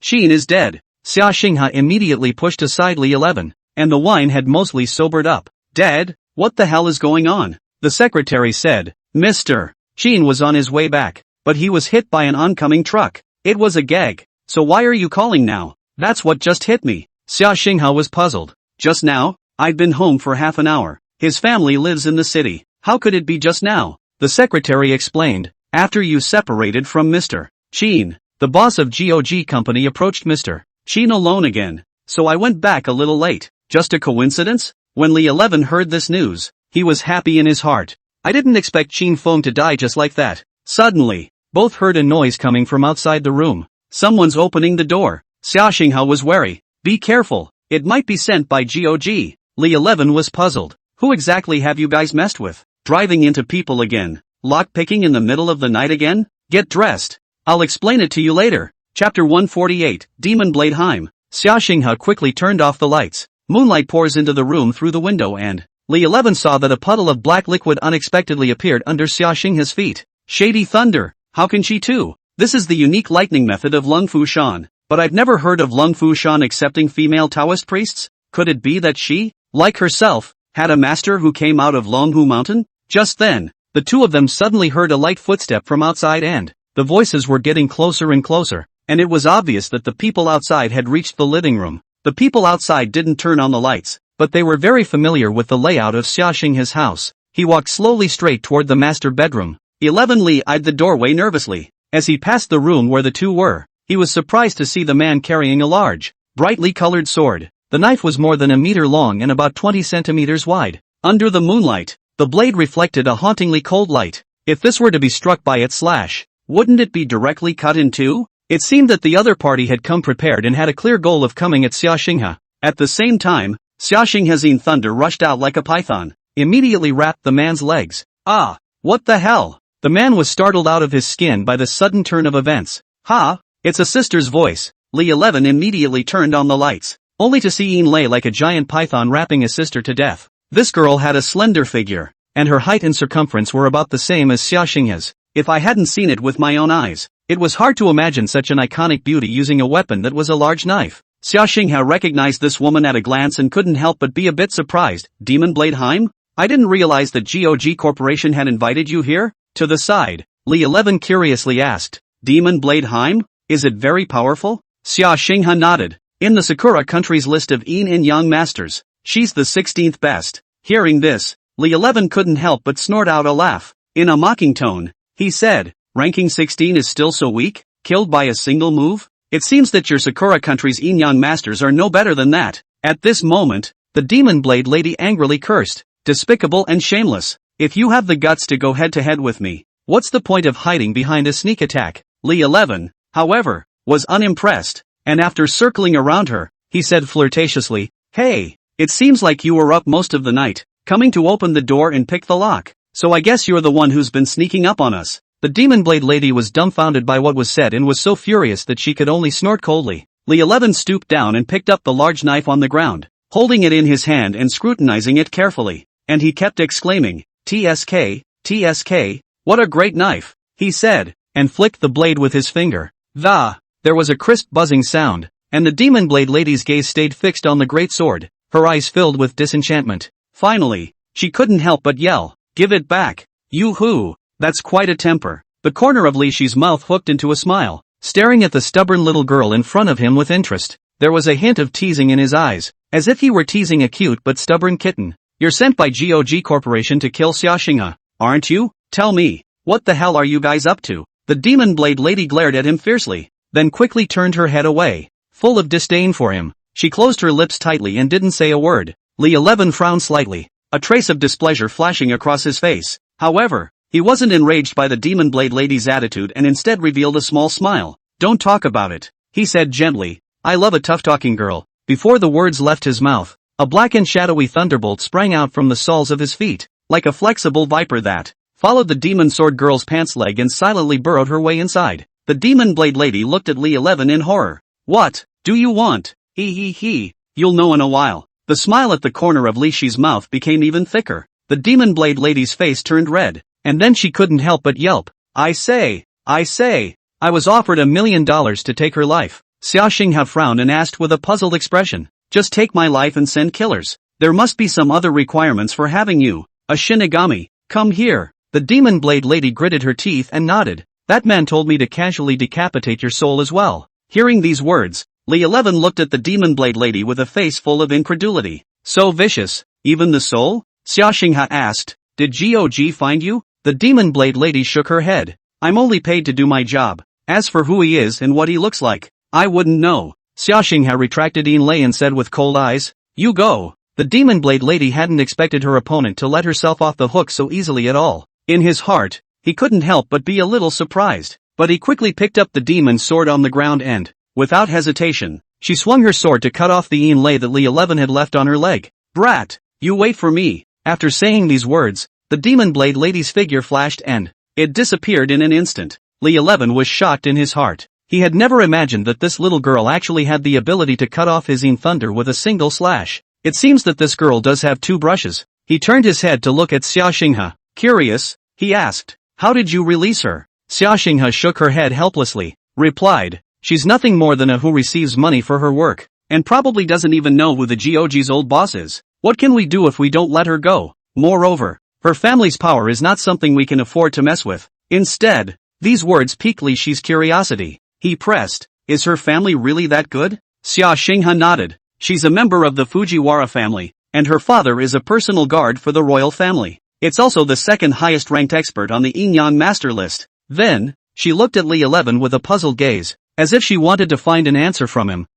Qin is dead. Xiaoxinghe immediately pushed aside Li 11, and the wine had mostly sobered up. Dead? What the hell is going on? The secretary said. Mr. Qin was on his way back, but he was hit by an oncoming truck. It was a gag. So why are you calling now? That's what just hit me. Xiaoxinghe was puzzled. Just now? I'd been home for half an hour. His family lives in the city. How could it be just now? The secretary explained. After you separated from Mr. Qin, the boss of GOG company approached Mr. Qin alone again. So I went back a little late. Just a coincidence? When Li 11 heard this news, he was happy in his heart. I didn't expect Qin Feng to die just like that. Suddenly, both heard a noise coming from outside the room. Someone's opening the door. Xiaoxinghe was wary. Be careful, it might be sent by GOG. Li 11 was puzzled. Who exactly have you guys messed with? Driving into people again? Lockpicking in the middle of the night again? Get dressed. I'll explain it to you later. Chapter 148, Demon Blade Heim. Xiaoxinghe quickly turned off the lights. Moonlight pours into the room through the window and Li 11 saw that a puddle of black liquid unexpectedly appeared under Xiaoxinghe's feet. Shady thunder, how can she too? This is the unique lightning method of Lung Fu Shan, but I've never heard of Lung Fu Shan accepting female Taoist priests. Could it be that she, like herself, had a master who came out of Longhu Mountain? Just then, the two of them suddenly heard a light footstep from outside and the voices were getting closer and closer, and it was obvious that the people outside had reached the living room. The people outside didn't turn on the lights, but they were very familiar with the layout of Xiaoxinghe's house. He walked slowly straight toward the master bedroom. 11 Li eyed the doorway nervously. As he passed the room where the two were, he was surprised to see the man carrying a large, brightly colored sword. The knife was more than a meter long and about 20 centimeters wide. Under the moonlight, the blade reflected a hauntingly cold light. If this were to be struck by its slash, wouldn't it be directly cut in two? It seemed that the other party had come prepared and had a clear goal of coming at Xiaoxinghe. At the same time, Xiaoxinghe's thunder rushed out like a python, immediately wrapped the man's legs. Ah! What the hell? The man was startled out of his skin by the sudden turn of events. Ha! It's a sister's voice. Li 11 immediately turned on the lights, only to see Yin lay like a giant python wrapping his sister to death. This girl had a slender figure, and her height and circumference were about the same as Xiaoxinghe's. If I hadn't seen it with my own eyes, it was hard to imagine such an iconic beauty using a weapon that was a large knife. Xiaoxinghe recognized this woman at a glance and couldn't help but be a bit surprised. Demon Blade Heim? I didn't realize that GOG Corporation had invited you here? To the side, Li 11 curiously asked. Demon Blade Heim? Is it very powerful? Xiaoxinghe nodded. In the Sakura country's list of Yin-Yang masters, she's the 16th best. Hearing this, Li 11 couldn't help but snort out a laugh. In a mocking tone, he said, ranking 16 is still so weak? Killed by a single move? It seems that your Sakura country's Yin-Yang masters are no better than that. At this moment, the Demon Blade lady angrily cursed. Despicable and shameless. If you have the guts to go head-to-head with me, what's the point of hiding behind a sneak attack? Li 11, however, was unimpressed, and after circling around her, he said flirtatiously, Hey, it seems like you were up most of the night, coming to open the door and pick the lock, so I guess you're the one who's been sneaking up on us. The Demon Blade lady was dumbfounded by what was said and was so furious that she could only snort coldly. Li 11 stooped down and picked up the large knife on the ground, holding it in his hand and scrutinizing it carefully, and he kept exclaiming, TSK, TSK, what a great knife, he said, and flicked the blade with his finger. There was a crisp buzzing sound, and the Demon Blade lady's gaze stayed fixed on the great sword, her eyes filled with disenchantment. Finally, she couldn't help but yell, Give it back. Yoo-hoo, that's quite a temper. The corner of Li Shi's mouth hooked into a smile, staring at the stubborn little girl in front of him with interest. There was a hint of teasing in his eyes, as if he were teasing a cute but stubborn kitten. You're sent by GOG Corporation to kill Xiaoxinghe, aren't you? Tell me, what the hell are you guys up to? The Demon Blade lady glared at him fiercely, then quickly turned her head away, full of disdain for him. She closed her lips tightly and didn't say a word. Li 11 frowned slightly, a trace of displeasure flashing across his face. However, he wasn't enraged by the Demon Blade lady's attitude and instead revealed a small smile. Don't talk about it, he said gently. I love a tough-talking girl. Before the words left his mouth, a black and shadowy thunderbolt sprang out from the soles of his feet, like a flexible viper that followed the demon sword girl's pants leg and silently burrowed her way inside. The demon blade lady looked at Lee 11 in horror. What do you want? He. You'll know in a while. The smile at the corner of Li Shi's mouth became even thicker. The demon blade lady's face turned red, and then she couldn't help but yelp. I say. I was offered $1 million to take her life. Xia Xinghe frowned and asked with a puzzled expression. Just take my life and send killers. There must be some other requirements for having you. A Shinigami. Come here. The demon blade lady gritted her teeth and nodded. That man told me to casually decapitate your soul as well. Hearing these words, Li 11 looked at the demon blade lady with a face full of incredulity. So vicious, even the soul? Xia Xinghe asked. Did GOG find you? The demon blade lady shook her head. I'm only paid to do my job. As for who he is and what he looks like, I wouldn't know. Xia Xinghe retracted Yin Lei and said with cold eyes. You go. The demon blade lady hadn't expected her opponent to let herself off the hook so easily at all. In his heart, he couldn't help but be a little surprised. But he quickly picked up the demon's sword on the ground and, without hesitation, she swung her sword to cut off the Yin Lei that Li 11 had left on her leg. Brat, you wait for me. After saying these words, the demon blade lady's figure flashed and it disappeared in an instant. Li 11 was shocked in his heart. He had never imagined that this little girl actually had the ability to cut off his Yin thunder with a single slash. It seems that this girl does have two brushes. He turned his head to look at Xia Xinghe. Curious, he asked. How did you release her? Xia Xinghe shook her head helplessly. Replied. She's nothing more than a who receives money for her work, and probably doesn't even know who the GOG's old boss is. What can we do if we don't let her go? Moreover, her family's power is not something we can afford to mess with. Instead, these words piqued Li Shi's curiosity. He pressed, is her family really that good? Xia Xinghe nodded. She's a member of the Fujiwara family, and her father is a personal guard for the royal family. It's also the second highest ranked expert on the Yin-Yang master list. Then, she looked at Li 11 with a puzzled gaze, as if she wanted to find an answer from him.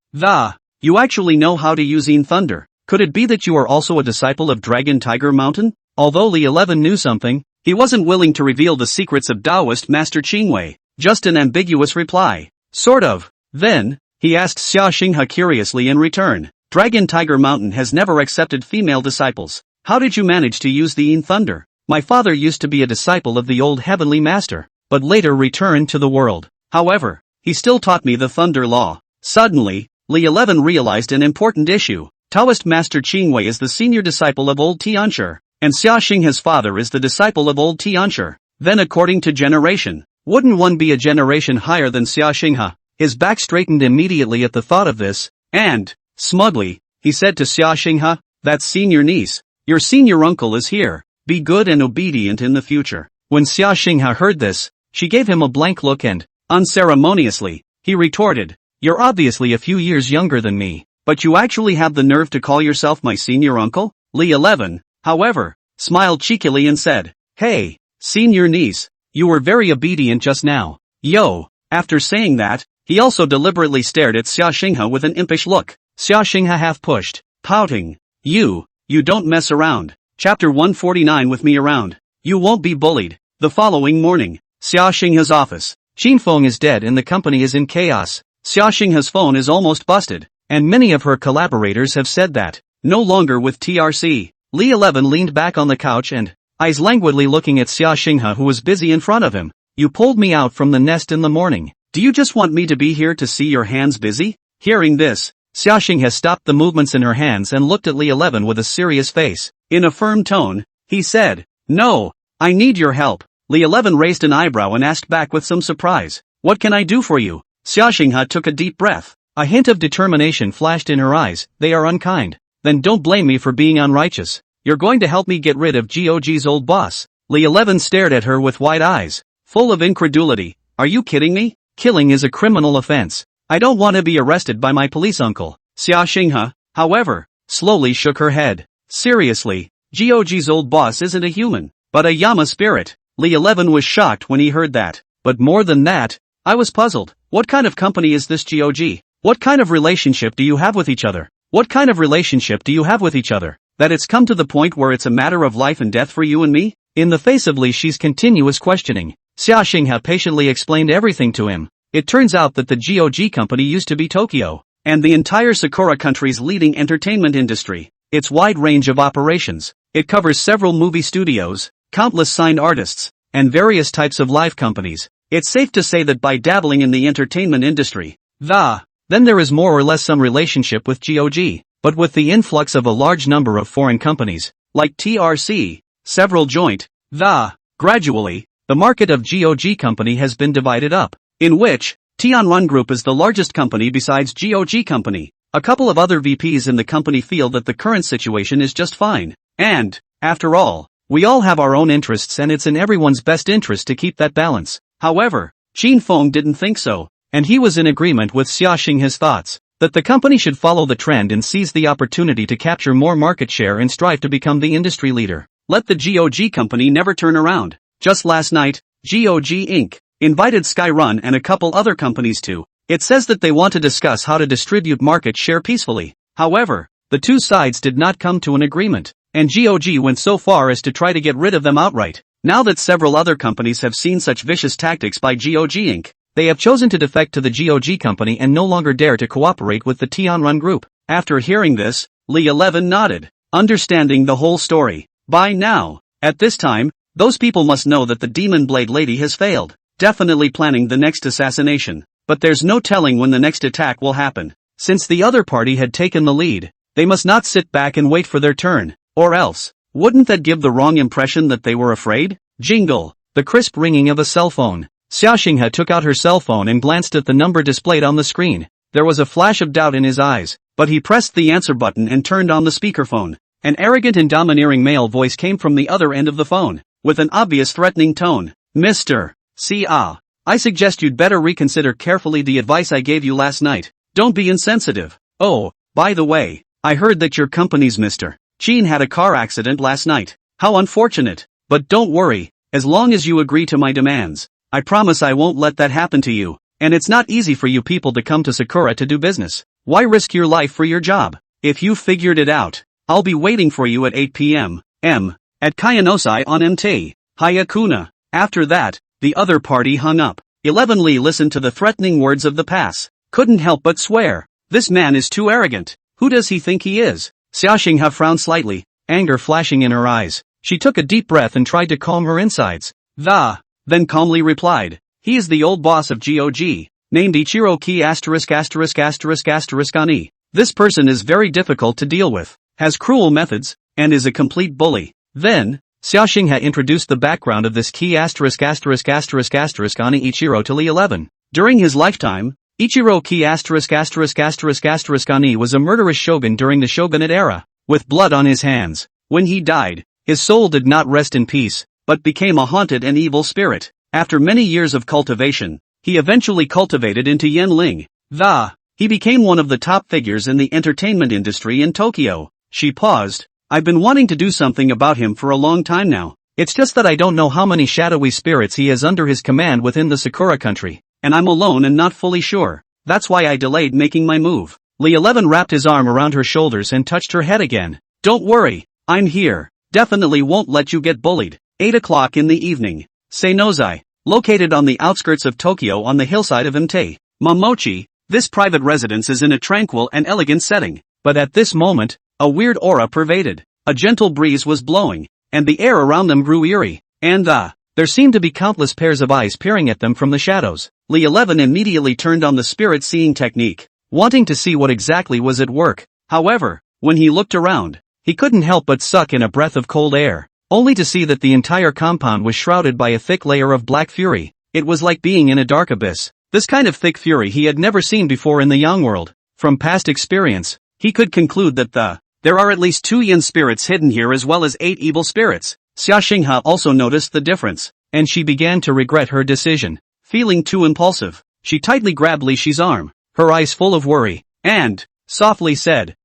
You actually know how to use Yin thunder. Could it be that you are also a disciple of Dragon Tiger Mountain? Although Li 11 knew something, he wasn't willing to reveal the secrets of Taoist Master Qingwei. Just an ambiguous reply. Sort of. Then, he asked Xia Xinghe curiously in return. Dragon Tiger Mountain has never accepted female disciples. How did you manage to use the Yin thunder? My father used to be a disciple of the old heavenly master, but later returned to the world. However, he still taught me the thunder law. Suddenly, Li 11 realized an important issue. Taoist Master Qingwei is the senior disciple of old Tianshi, and Xia Xinghe's father is the disciple of old Tianshi. Then according to generation, wouldn't one be a generation higher than Xia Xinghe? His back straightened immediately at the thought of this, and, smugly, he said to Xia Xinghe, that's senior niece. Your senior uncle is here. Be good and obedient in the future. When Xia Xinghe heard this, she gave him a blank look and, unceremoniously, he retorted, you're obviously a few years younger than me, but you actually have the nerve to call yourself my senior uncle? Li 11, however, smiled cheekily and said, hey, senior niece, you were very obedient just now. Yo. After saying that, he also deliberately stared at Xia Xinghe with an impish look. Xia Xinghe half pushed, pouting, You don't mess around. Chapter 149 with me around. You won't be bullied. The following morning, Xia Xinghe's office. Feng is dead and the company is in chaos. Xia Xinghe's phone is almost busted, and many of her collaborators have said that. No longer with TRC. Li 11 leaned back on the couch and, eyes languidly looking at Xia Xinghe who was busy in front of him. You pulled me out from the nest in the morning. Do you just want me to be here to see your hands busy? Hearing this, Xia Xinghe stopped the movements in her hands and looked at Li 11 with a serious face. In a firm tone, he said, no, I need your help. Li 11 raised an eyebrow and asked back with some surprise, what can I do for you? Xia Xinghe took a deep breath. A hint of determination flashed in her eyes. They are unkind. Then don't blame me for being unrighteous. You're going to help me get rid of GOG's old boss. Li 11 stared at her with wide eyes, full of incredulity. Are you kidding me? Killing is a criminal offense. I don't want to be arrested by my police uncle. Xia Xinghe, however, slowly shook her head. Seriously, GOG's old boss isn't a human, but a Yama spirit. Li 11 was shocked when he heard that. But more than that, I was puzzled. What kind of company is this GOG? What kind of relationship do you have with each other? What kind of relationship do you have with each other? That it's come to the point where it's a matter of life and death for you and me? In the face of Li Shi's continuous questioning, Xia Xinghe patiently explained everything to him. It turns out that the GOG company used to be Tokyo, and the entire Sakura country's leading entertainment industry. Its wide range of operations. It covers several movie studios, countless signed artists, and various types of live companies. It's safe to say that by dabbling in the entertainment industry, then there is more or less some relationship with GOG, but with the influx of a large number of foreign companies, like TRC, several joint, gradually, the market of GOG company has been divided up, in which, Tianrun Group is the largest company besides GOG company. A couple of other VPs in the company feel that the current situation is just fine, and, after all, we all have our own interests and it's in everyone's best interest to keep that balance. However, Feng didn't think so, and he was in agreement with Xin's thoughts, that the company should follow the trend and seize the opportunity to capture more market share and strive to become the industry leader. Let the GOG company never turn around. Just last night, GOG Inc. invited Skyrun and a couple other companies too. It says that they want to discuss how to distribute market share peacefully. However, the two sides did not come to an agreement, and GOG went so far as to try to get rid of them outright. Now that several other companies have seen such vicious tactics by GOG Inc., they have chosen to defect to the GOG company and no longer dare to cooperate with the Tianrun Group. After hearing this, Li 11 nodded, understanding the whole story. By now, at this time, those people must know that the Demon Blade Lady has failed, definitely planning the next assassination. But there's no telling when the next attack will happen. Since the other party had taken the lead, they must not sit back and wait for their turn, or else, wouldn't that give the wrong impression that they were afraid? Jingle, the crisp ringing of a cell phone. Xinhe took out her cell phone and glanced at the number displayed on the screen. There was a flash of doubt in his eyes, but he pressed the answer button and turned on the speakerphone. An arrogant and domineering male voice came from the other end of the phone, with an obvious threatening tone. Mr. I suggest you'd better reconsider carefully the advice I gave you last night. Don't be insensitive. Oh, by the way, I heard that your company's Mr. Chun had a car accident last night. How unfortunate. But don't worry, as long as you agree to my demands, I promise I won't let that happen to you. And it's not easy for you people to come to Sakura to do business. Why risk your life for your job? If you've figured it out, I'll be waiting for you at 8 p.m. at Kayanosai on MT. Hayakuna. After that, the other party hung up. 11 Li listened to the threatening words of the pass. Couldn't help but swear. This man is too arrogant. Who does he think he is? Xinhe frowned slightly, anger flashing in her eyes. She took a deep breath and tried to calm her insides. Then calmly replied. He is the old boss of GOG, named Ichiro Ki ****** Ani. This person is very difficult to deal with, has cruel methods, and is a complete bully. Then, Xinhe introduced the background of this Ki ***** Ani Ichiro to Li 11. During his lifetime, Ichiro Ki ***** Ani was a murderous shogun during the shogunate era, with blood on his hands. When he died, his soul did not rest in peace, but became a haunted and evil spirit. After many years of cultivation, he eventually cultivated into Yin-Ling. He became one of the top figures in the entertainment industry in Tokyo. She paused. I've been wanting to do something about him for a long time now. It's just that I don't know how many shadowy spirits he has under his command within the Sakura country, and I'm alone and not fully sure. That's why I delayed making my move. Li 11 wrapped his arm around her shoulders and touched her head again. Don't worry, I'm here. Definitely won't let you get bullied. 8 o'clock in the evening. Seinozai, located on the outskirts of Tokyo on the hillside of Mte. Momochi, this private residence is in a tranquil and elegant setting, but at this moment, a weird aura pervaded. A gentle breeze was blowing, and the air around them grew eerie, and there seemed to be countless pairs of eyes peering at them from the shadows. Li 11 immediately turned on the spirit-seeing technique, wanting to see what exactly was at work. However, when he looked around, he couldn't help but suck in a breath of cold air, only to see that the entire compound was shrouded by a thick layer of black fury. It was like being in a dark abyss. This kind of thick fury he had never seen before in the Yang world. From past experience, he could conclude that there are at least 2 yin spirits hidden here as well as 8 evil spirits. Xinhe also noticed the difference, and she began to regret her decision. Feeling too impulsive, she tightly grabbed Li Shi's arm, her eyes full of worry, and softly said,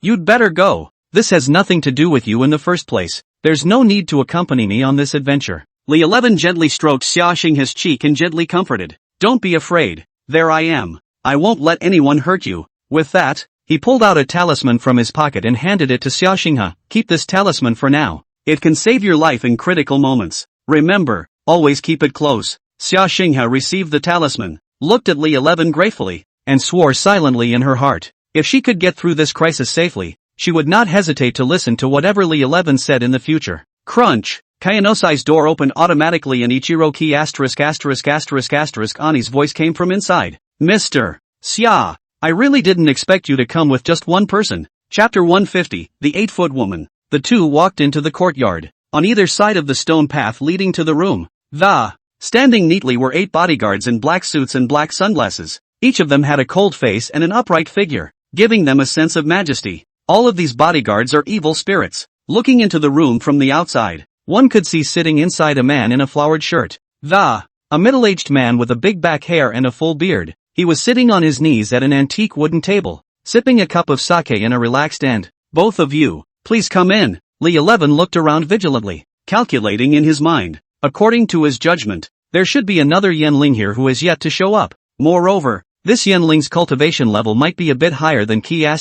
you'd better go. This has nothing to do with you in the first place. There's no need to accompany me on this adventure. Li 11 gently stroked Xinhe's cheek and gently comforted. Don't be afraid. There I am. I won't let anyone hurt you. With that, he pulled out a talisman from his pocket and handed it to Xinhe. Keep this talisman for now. It can save your life in critical moments. Remember, always keep it close. Xinhe received the talisman, looked at Li 11 gratefully, and swore silently in her heart. If she could get through this crisis safely, she would not hesitate to listen to whatever Li 11 said in the future. Crunch! Kayanosai's door opened automatically and Ichiro-ki Ani's voice came from inside. Mr. Xia, I really didn't expect you to come with just one person. Chapter 150, The 8-Foot Woman. The two walked into the courtyard. On either side of the stone path leading to the room, standing neatly were 8 bodyguards in black suits and black sunglasses. Each of them had a cold face and an upright figure, giving them a sense of majesty. All of these bodyguards are evil spirits. Looking into the room from the outside, one could see sitting inside a man in a flowered shirt. A middle-aged man with a big back hair and a full beard. He was sitting on his knees at an antique wooden table, sipping a cup of sake in a relaxed end. Both of you, please come in. Li 11 looked around vigilantly, calculating in his mind. According to his judgment, there should be another Yanling here who has yet to show up. Moreover, this Yanling's cultivation level might be a bit higher than Ki Ani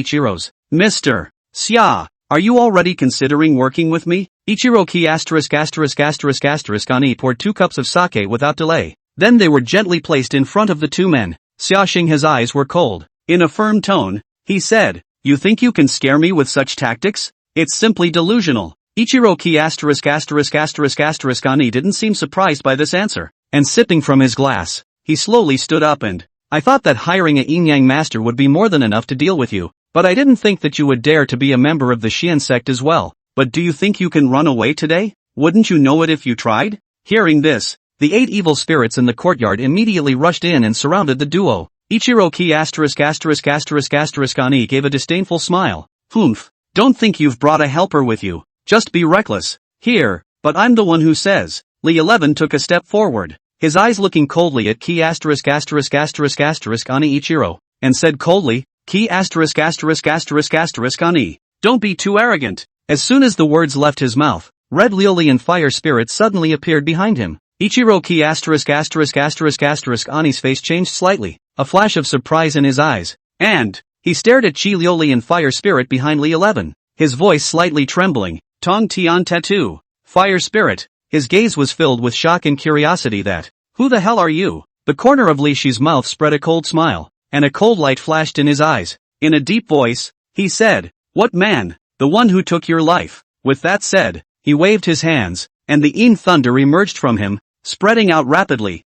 Ichiro's. Mr. Xia, are you already considering working with me? Ichiro Ki Ani poured 2 cups of sake without delay. Then they were gently placed in front of the 2 men. Xia Xing's eyes were cold. In a firm tone, he said, "You think you can scare me with such tactics? It's simply delusional." Ichiro Ki Ani didn't seem surprised by this answer, and sipping from his glass, he slowly stood up and, "I thought that hiring a Yin-Yang master would be more than enough to deal with you, but I didn't think that you would dare to be a member of the Xian sect as well. But do you think you can run away today? Wouldn't you know it if you tried?" Hearing this, the 8 evil spirits in the courtyard immediately rushed in and surrounded the duo. Ichiro Ki Ani gave a disdainful smile. "Humph, don't think you've brought a helper with you. Just be reckless. Here, but I'm the one who says." Li 11 took a step forward, his eyes looking coldly at Ki Ani Ichiro, and said coldly, "Ki Ani, don't be too arrogant." As soon as the words left his mouth, Red Liolian fire spirit suddenly appeared behind him. Ichiro Ki Ani's face changed slightly, a flash of surprise in his eyes, and he stared at Chi Liolian fire spirit behind Li 11, his voice slightly trembling. "Tong Tian Tattoo, fire spirit." His gaze was filled with shock and curiosity that, "Who the hell are you?" The corner of Li Shi's mouth spread a cold smile, and a cold light flashed in his eyes. In a deep voice, he said, "What man? The one who took your life." With that said, he waved his hands, and the Yin thunder emerged from him, spreading out rapidly.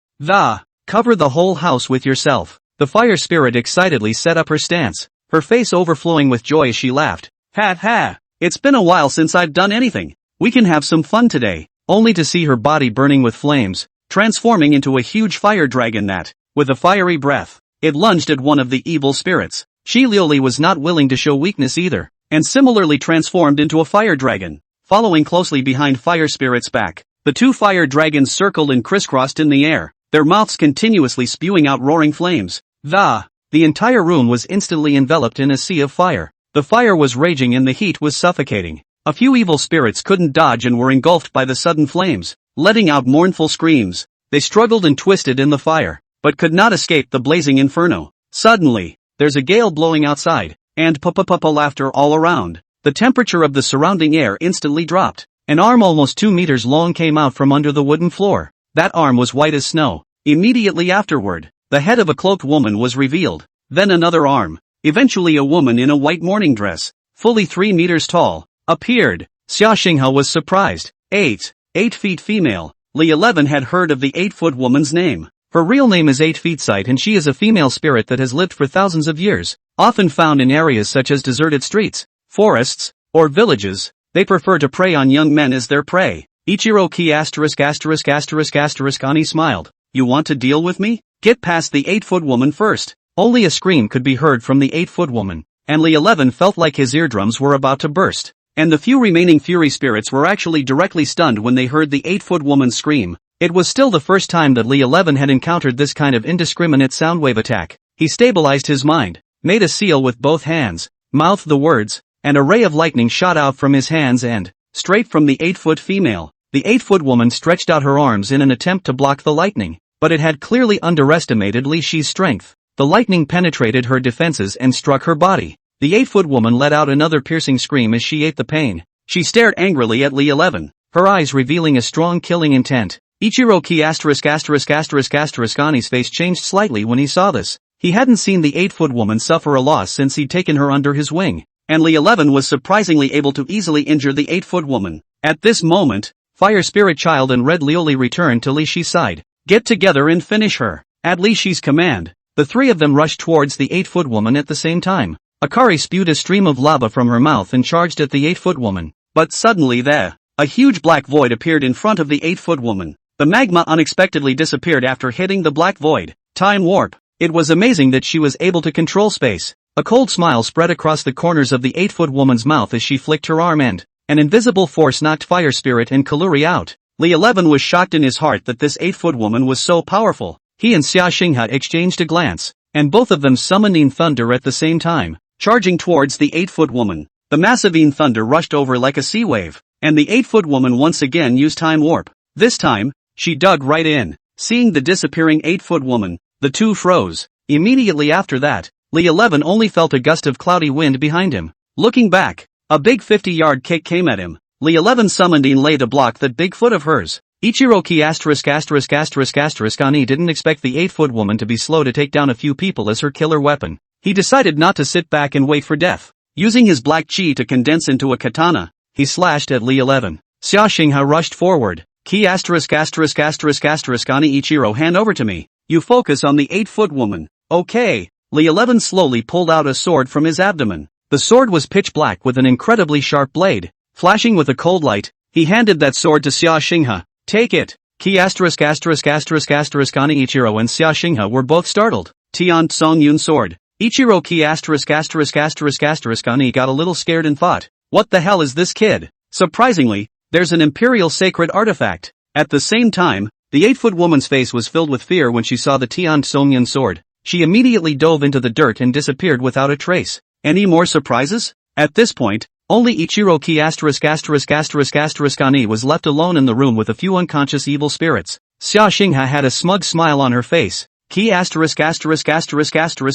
Cover the whole house with yourself." The fire spirit excitedly set up her stance, her face overflowing with joy as she laughed. "Ha ha, it's been a while since I've done anything. We can have some fun today." Only to see her body burning with flames, transforming into a huge fire dragon that, with a fiery breath, it lunged at one of the evil spirits. Shi Lioli was not willing to show weakness either, and similarly transformed into a fire dragon. Following closely behind fire spirit's back, the 2 fire dragons circled and crisscrossed in the air, their mouths continuously spewing out roaring flames. The entire room was instantly enveloped in a sea of fire. The fire was raging and the heat was suffocating. A few evil spirits couldn't dodge and were engulfed by the sudden flames, letting out mournful screams. They struggled and twisted in the fire, but could not escape the blazing inferno. Suddenly, there's a gale blowing outside, and laughter all around. The temperature of the surrounding air instantly dropped. An arm almost 2 meters long came out from under the wooden floor. That arm was white as snow. Immediately afterward, the head of a cloaked woman was revealed. Then another arm, eventually a woman in a white morning dress, fully 3 meters tall, appeared. Xia Xinghe was surprised. 8 feet female. Li 11 had heard of the 8-foot woman's name. Her real name is 8 feet sight and she is a female spirit that has lived for thousands of years, often found in areas such as deserted streets, forests, or villages. They prefer to prey on young men as their prey. Ichiro Ki Ani smiled. "You want to deal with me? Get past the 8-foot woman first." Only a scream could be heard from the 8-foot woman, and Li 11 felt like his eardrums were about to burst. And the few remaining fury spirits were actually directly stunned when they heard the 8-foot woman's scream. It was still the first time that Li 11 had encountered this kind of indiscriminate soundwave attack. He stabilized his mind, made a seal with both hands, mouthed the words, and a ray of lightning shot out from his hands and, straight from the 8-foot female, the 8-foot woman stretched out her arms in an attempt to block the lightning, but it had clearly underestimated Li Shi's strength. The lightning penetrated her defenses and struck her body. The 8-foot woman let out another piercing scream as she ate the pain. She stared angrily at Li 11, her eyes revealing a strong killing intent. Ichiro Ki Ani's face changed slightly when he saw this. He hadn't seen the 8-foot woman suffer a loss since he'd taken her under his wing. and Li 11 was surprisingly able to easily injure the 8-foot woman. At this moment, Fire Spirit Child and Red Lioli returned to Li Shi's side. Get together and finish her. At Li Shi's command, the three of them rushed towards the 8-foot woman at the same time. Akari spewed a stream of lava from her mouth and charged at the 8-foot woman. But suddenly a huge black void appeared in front of the 8-foot woman. The magma unexpectedly disappeared after hitting the black void. Time warp. It was amazing that she was able to control space. A cold smile spread across the corners of the 8-foot woman's mouth as she flicked her arm and an invisible force knocked Fire Spirit and Kaluri out. Li 11 was shocked in his heart that this 8-foot woman was so powerful. He and Xia Xinghe exchanged a glance, and both of them summoned Yin Thunder at the same time, charging towards the 8-foot woman. The massive Yin Thunder rushed over like a sea wave, and the 8-foot woman once again used time warp. This time, she dug right in. Seeing the disappearing 8-foot woman, the two froze. Immediately after that, Li 11 only felt a gust of cloudy wind behind him. Looking back, a big 50-yard kick came at him. Li 11 summoned Yin Lei to block that big foot of hers. Ichiroki Ani didn't expect the 8-foot woman to be slow to take down a few people as her killer weapon. He decided not to sit back and wait for death. Using his black chi to condense into a katana, he slashed at Li 11. Xia Xinghe rushed forward. Ani Ichiro, hand over to me. You focus on the 8-foot woman. Okay. Li 11 slowly pulled out a sword from his abdomen. The sword was pitch black with an incredibly sharp blade. Flashing with a cold light, he handed that sword to Xia Xinghe. Take it. Ani Ichiro and Xia Xinghe were both startled. Tian Song Yun sword. Ichiro Ani got a little scared and thought, what the hell is this kid? Surprisingly, there's an imperial sacred artifact. At the same time, the 8-foot woman's face was filled with fear when she saw the Tian Songyun sword. She immediately dove into the dirt and disappeared without a trace. Any more surprises? At this point, only Ichiro Ani was left alone in the room with a few unconscious evil spirits. Xia Xinghe had a smug smile on her face.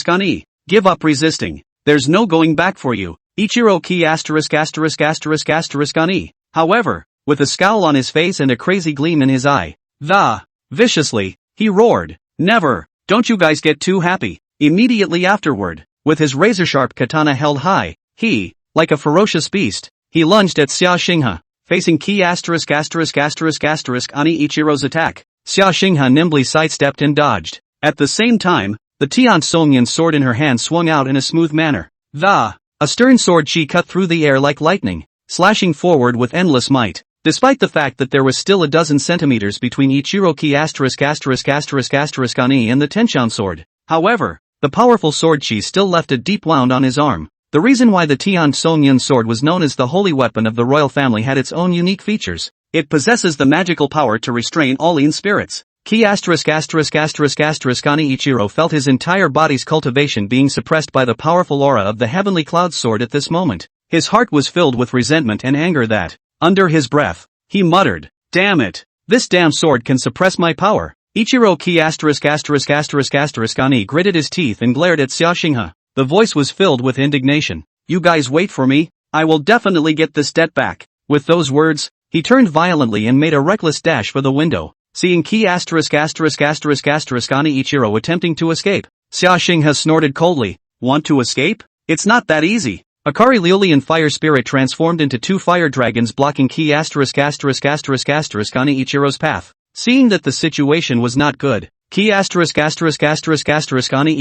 Ani. Give up resisting. There's no going back for you. Ichiro Ani. However, with a scowl on his face and a crazy gleam in his eye. Viciously, he roared. Never. Don't you guys get too happy. Immediately afterward, with his razor-sharp katana held high, he, like a ferocious beast, he lunged at Xia Xinghe, facing Ani Ichiro's attack. Xia Xinghe nimbly sidestepped and dodged. At the same time, the Tian Songyun sword in her hand swung out in a smooth manner. A stern sword chi cut through the air like lightning, slashing forward with endless might. Despite the fact that there was still a dozen centimeters between Ichiroki Ani and the Tenshan sword. However, the powerful sword chi still left a deep wound on his arm. The reason why the Tian Songyun sword was known as the holy weapon of the royal family had its own unique features. It possesses the magical power to restrain all Yin spirits. Ani Ichiro felt his entire body's cultivation being suppressed by the powerful aura of the heavenly cloud sword at this moment. His heart was filled with resentment and anger that, under his breath, he muttered, damn it, this damn sword can suppress my power. Ichiro Ani gritted his teeth and glared at Xia Xinghe. The voice was filled with indignation. You guys wait for me, I will definitely get this debt back. With those words, he turned violently and made a reckless dash for the window. Seeing Ani Ichiro attempting to escape, Xia Xinghe snorted coldly. Want to escape? It's not that easy. Akari Lioli and Fire Spirit transformed into two fire dragons blocking Ani Ichiro's path. Seeing that the situation was not good, Ani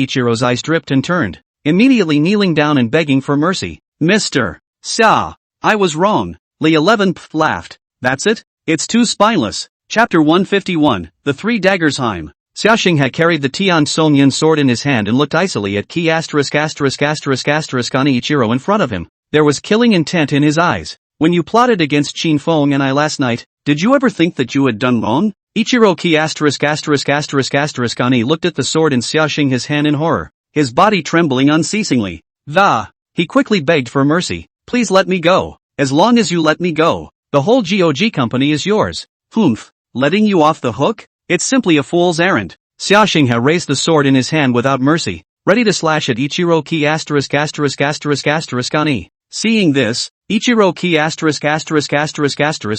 Ichiro's eyes dripped and turned, immediately kneeling down and begging for mercy. Mr. Xia, I was wrong. Li 11 laughed. That's it? It's too spineless. Chapter 151, The Three Daggers Heim. Xia Xinghe carried the Tian Songyun sword in his hand and looked icily at Ani Ichiro in front of him. There was killing intent in his eyes. When you plotted against Qin Feng and I last night, did you ever think that you had done wrong? Ichiro Ani looked at the sword in Xia Xinghe's hand in horror, his body trembling unceasingly. He quickly begged for mercy. Please let me go. As long as you let me go, the whole GOG company is yours. Humph. Letting you off the hook? It's simply a fool's errand. Xia Xinghe raised the sword in his hand without mercy, ready to slash at Ichiro Ani. Seeing this, Ichiro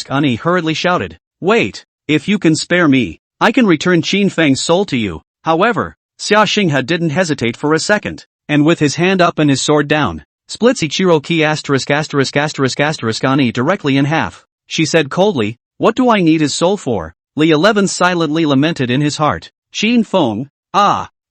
Ani hurriedly shouted, wait, if you can spare me, I can return Qin Feng's soul to you. However, Xia Xinghe didn't hesitate for a second, and with his hand up and his sword down, Splits Ichiro ki ani directly in half. She said coldly, what do I need his soul for? Li 11 silently lamented in his heart. Xin Feng,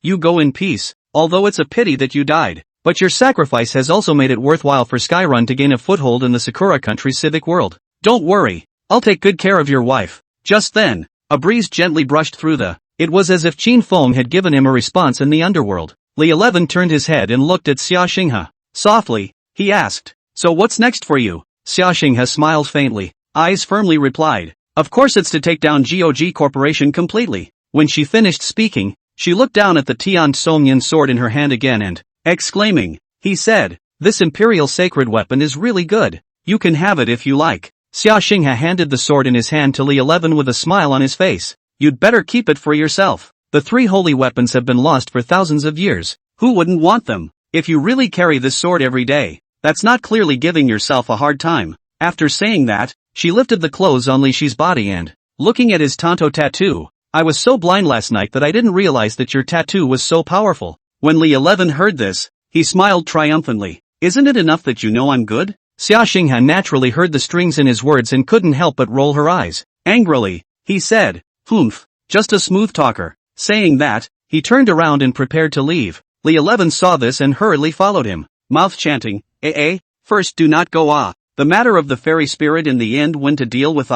you go in peace, although it's a pity that you died. But your sacrifice has also made it worthwhile for Skyrun to gain a foothold in the Sakura country's civic world. Don't worry, I'll take good care of your wife. Just then, a breeze gently brushed through It was as if Qin Feng had given him a response in the underworld. Li 11 turned his head and looked at Xia Xinghe. Softly, he asked, so what's next for you? Xia Xinghe smiled faintly. Eyes firmly replied, of course it's to take down GOG Corporation completely. When she finished speaking, she looked down at the Tian Somyan sword in her hand again and, exclaiming, he said, this imperial sacred weapon is really good. You can have it if you like. Xia Xinghe handed the sword in his hand to Li 11 with a smile on his face. You'd better keep it for yourself. The three holy weapons have been lost for thousands of years. Who wouldn't want them? If you really carry this sword every day, that's not clearly giving yourself a hard time. After saying that, she lifted the clothes on Li Shi's body and, looking at his Tanto tattoo, I was so blind last night that I didn't realize that your tattoo was so powerful. When Li 11 heard this, he smiled triumphantly. Isn't it enough that you know I'm good? Xia Xinghe naturally heard the strings in his words and couldn't help but roll her eyes. Angrily, he said, Humph, just a smooth talker. Saying that, he turned around and prepared to leave. Li 11 saw this and hurriedly followed him, mouth chanting, first do not go The matter of the fairy spirit in the end when to deal with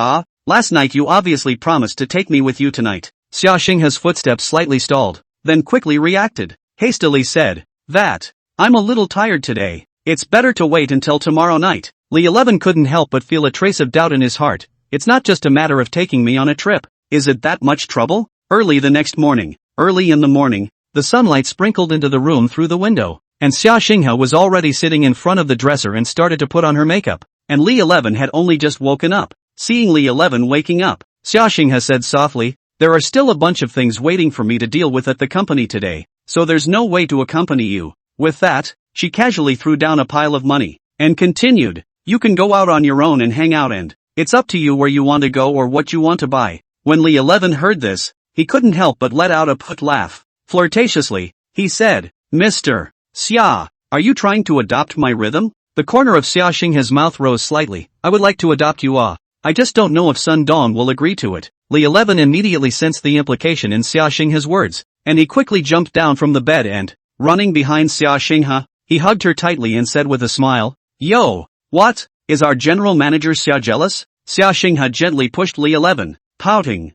Last night you obviously promised to take me with you tonight. Xia Xinghe's footsteps slightly stalled, then quickly reacted, hastily said, that, I'm a little tired today. It's better to wait until tomorrow night. Li 11 couldn't help but feel a trace of doubt in his heart. It's not just a matter of taking me on a trip. Is it that much trouble? Early the next morning, early in the morning, the sunlight sprinkled into the room through the window, and Xia Xinghe was already sitting in front of the dresser and started to put on her makeup, and Li 11 had only just woken up. Seeing Li 11 waking up, Xia Xinghe said softly, there are still a bunch of things waiting for me to deal with at the company today, so there's no way to accompany you. With that, she casually threw down a pile of money, and continued, you can go out on your own and hang out and, it's up to you where you want to go or what you want to buy. When Li 11 heard this, he couldn't help but let out a put laugh. Flirtatiously, he said, Mr. Xia, are you trying to adopt my rhythm? The corner of Xia Xinghe's mouth rose slightly. I would like to adopt you I just don't know if Sun Dong will agree to it. Li 11 immediately sensed the implication in Xia Xinghe's words, and he quickly jumped down from the bed and, running behind Xia Xinghe, he hugged her tightly and said with a smile, Yo, what, is our general manager Xia jealous? Xia Xinghe gently pushed Li 11, pouting,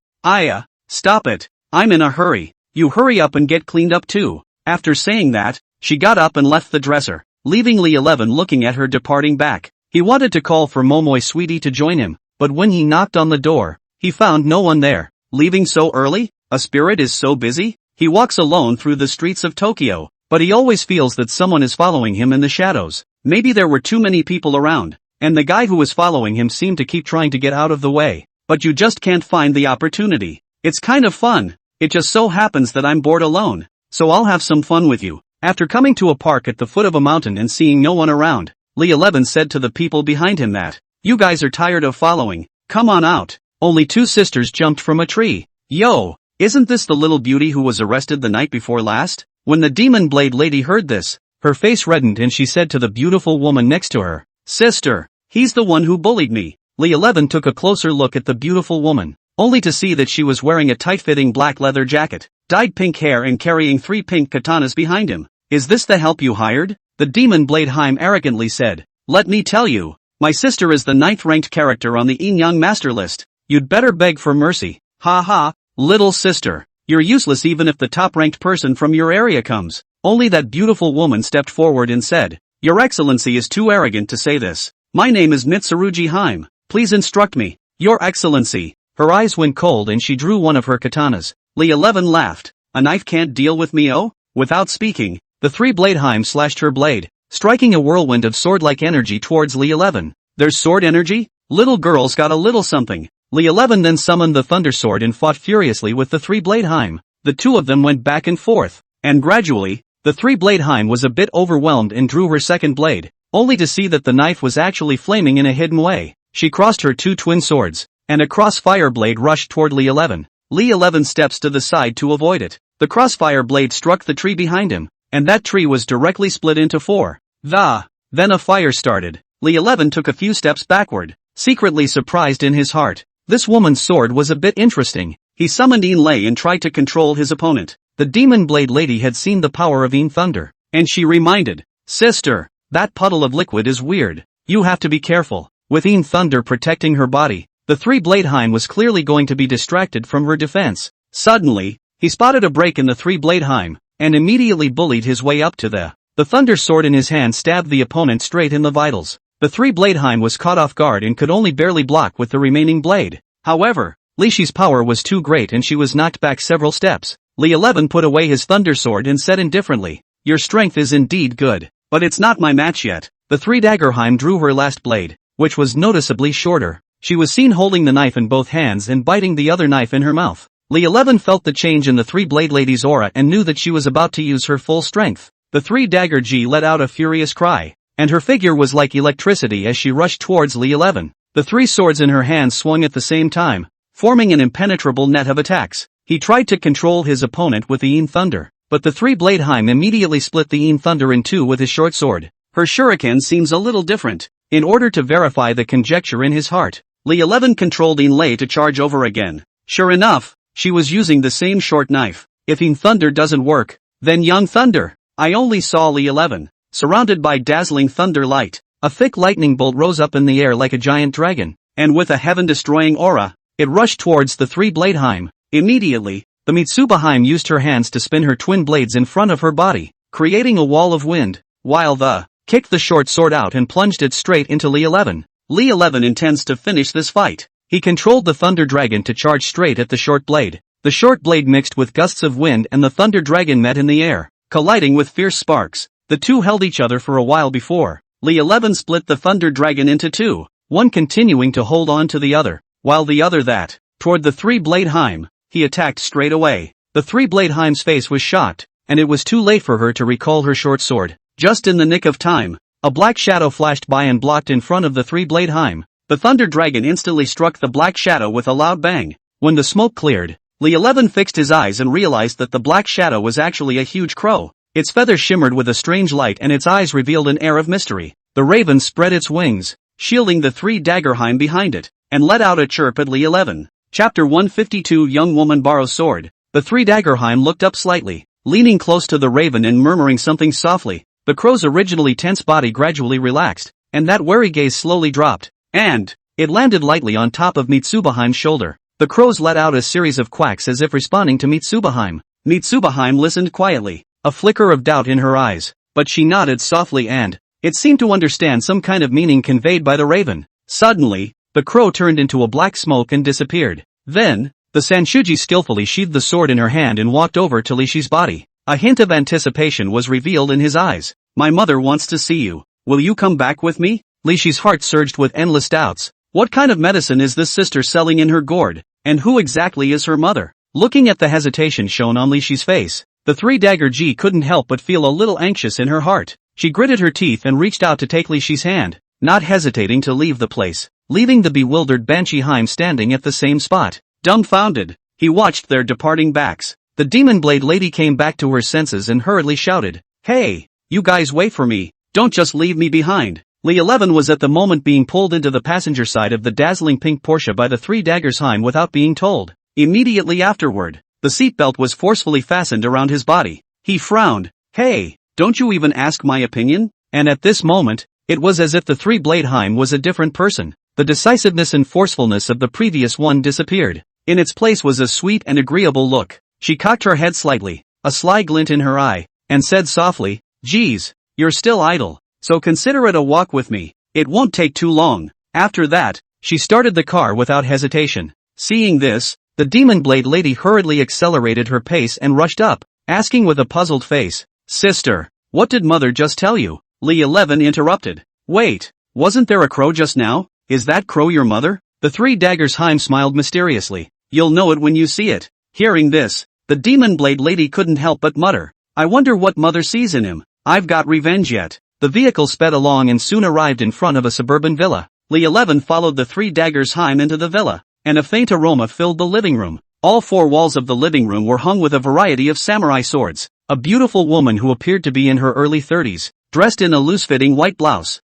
stop it, I'm in a hurry, you hurry up and get cleaned up too. After saying that, she got up and left the dresser, leaving Li 11 looking at her departing back. He wanted to call for Momoy Sweetie to join him, but when he knocked on the door, he found no one there. Leaving so early? A spirit is so busy? He walks alone through the streets of Tokyo, but he always feels that someone is following him in the shadows. Maybe there were too many people around, and the guy who was following him seemed to keep trying to get out of the way, but you just can't find the opportunity. It's kind of fun. It just so happens that I'm bored alone, so I'll have some fun with you. After coming to a park at the foot of a mountain and seeing no one around, Li 11 said to the people behind him that, you guys are tired of following, come on out. Only two sisters jumped from a tree. Yo, isn't this the little beauty who was arrested the night before last? When the demon blade lady heard this, her face reddened and she said to the beautiful woman next to her, Sister, he's the one who bullied me. Li 11 took a closer look at the beautiful woman, only to see that she was wearing a tight-fitting black leather jacket, dyed pink hair and carrying 3 pink katanas behind him. Is this the help you hired? The demon blade Haim arrogantly said, let me tell you, my sister is the 9th-ranked character on the Yin-Yang master list. You'd better beg for mercy. Ha ha, little sister, you're useless even if the top-ranked person from your area comes. Only that beautiful woman stepped forward and said, Your Excellency is too arrogant to say this. My name is Mitsurugi Haim. Please instruct me. Your Excellency. Her eyes went cold and she drew one of her katanas. Li 11 laughed. A knife can't deal with me Without speaking, the 3-blade Haim slashed her blade, striking a whirlwind of sword-like energy towards Li 11. There's sword energy? Little girl's got a little something. Li 11 then summoned the Thunder Sword and fought furiously with the 3-blade Haim. The two of them went back and forth, and gradually, the 3-blade Haim was a bit overwhelmed and drew her second blade, only to see that the knife was actually flaming in a hidden way. She crossed her 2 twin swords, and a crossfire blade rushed toward Li 11. Li 11 steps to the side to avoid it. The crossfire blade struck the tree behind him, and that tree was directly split into 4. The Then a fire started. Li 11 took a few steps backward, secretly surprised in his heart. This woman's sword was a bit interesting. He summoned Yin Lei and tried to control his opponent. The demon blade lady had seen the power of Yin Thunder, and she reminded, "Sister, that puddle of liquid is weird. You have to be careful." With Yin Thunder protecting her body, the three-blade Heim was clearly going to be distracted from her defense. Suddenly, he spotted a break in the three-blade Heim, and immediately bullied his way up to the thunder sword in his hand stabbed the opponent straight in the vitals. The three-blade Heim was caught off guard and could only barely block with the remaining blade. However, Li Shi's power was too great and she was knocked back several steps. Li 11 put away his thunder sword and said indifferently, "Your strength is indeed good, but it's not my match yet." The three-dagger Heim drew her last blade, which was noticeably shorter. She was seen holding the knife in both hands and biting the other knife in her mouth. Li 11 felt the change in the three-blade lady's aura and knew that she was about to use her full strength. The three-dagger Ji let out a furious cry, and her figure was like electricity as she rushed towards Li 11. The three swords in her hands swung at the same time, forming an impenetrable net of attacks. He tried to control his opponent with the Yin Thunder, but the three-blade Heim immediately split the Yin Thunder in two with his short sword. Her shuriken seems a little different. In order to verify the conjecture in his heart, Li 11 controlled Yin Lei to charge over again. Sure enough, she was using the same short knife. If Yin Thunder doesn't work, then Yang Thunder. I only saw Li 11, surrounded by dazzling thunder light. A thick lightning bolt rose up in the air like a giant dragon, and with a heaven-destroying aura, it rushed towards the three-blade Heim. Immediately, the Mitsuba Heim used her hands to spin her twin blades in front of her body, creating a wall of wind, while the kicked the short sword out and plunged it straight into Li 11. Li 11 intends to finish this fight. He controlled the Thunder Dragon to charge straight at the short blade. The short blade mixed with gusts of wind and the Thunder Dragon met in the air, colliding with fierce sparks. The two held each other for a while before Li 11 split the Thunder Dragon into two, one continuing to hold on to the other, while the other that, toward the three-blade Heim, he attacked straight away. The three-blade Heim's face was shocked, and it was too late for her to recall her short sword. Just in the nick of time, a black shadow flashed by and blocked in front of the three-blade Heim. The Thunder Dragon instantly struck the black shadow with a loud bang. When the smoke cleared, Li 11 fixed his eyes and realized that the black shadow was actually a huge crow. Its feathers shimmered with a strange light and its eyes revealed an air of mystery. The raven spread its wings, shielding the three-dagger Heim behind it, and let out a chirp at Li 11. Chapter 152 Young Woman Borrows Sword. The three-dagger Heim looked up slightly, leaning close to the raven and murmuring something softly. The crow's originally tense body gradually relaxed, and that wary gaze slowly dropped, and it landed lightly on top of Mitsuba Heim's shoulder. The crows let out a series of quacks as if responding to Mitsuba Heim. Mitsuba Heim listened quietly, a flicker of doubt in her eyes, but she nodded softly and it seemed to understand some kind of meaning conveyed by the raven. Suddenly, the crow turned into a black smoke and disappeared. Then, the Sanshuji skillfully sheathed the sword in her hand and walked over to Li Shi's body. A hint of anticipation was revealed in his eyes. "My mother wants to see you. Will you come back with me?" Li Shi's heart surged with endless doubts. What kind of medicine is this sister selling in her gourd, and who exactly is her mother? Looking at the hesitation shown on Li Shi's face, the three-dagger Ji couldn't help but feel a little anxious in her heart. She gritted her teeth and reached out to take Li Shi's hand, not hesitating to leave the place, leaving the bewildered Banshee Heim standing at the same spot. Dumbfounded, he watched their departing backs. The demon blade lady came back to her senses and hurriedly shouted, "Hey, you guys wait for me, don't just leave me behind." Li 11 was at the moment being pulled into the passenger side of the dazzling pink Porsche by the three daggers Heim without being told. Immediately afterward, the seatbelt was forcefully fastened around his body. He frowned. "Hey, don't you even ask my opinion?" And at this moment, it was as if the three-blade Heim was a different person. The decisiveness and forcefulness of the previous one disappeared. In its place was a sweet and agreeable look. She cocked her head slightly, a sly glint in her eye, and said softly, "Geez, you're still idle, so consider it a walk with me. It won't take too long." After that, she started the car without hesitation. Seeing this, the demon blade lady hurriedly accelerated her pace and rushed up, asking with a puzzled face, "Sister, what did mother just tell you?" Li 11 interrupted. "Wait, wasn't there a crow just now? Is that crow your mother?" The three daggers Heim smiled mysteriously. "You'll know it when you see it." Hearing this, the demon blade lady couldn't help but mutter, "I wonder what mother sees in him. I've got revenge yet." The vehicle sped along and soon arrived in front of a suburban villa. Li 11 followed the three daggers Heim into the villa, and a faint aroma filled the living room. All four walls of the living room were hung with a variety of samurai swords. A beautiful woman who appeared to be in her early 30s, dressed in a loose-fitting white blouse,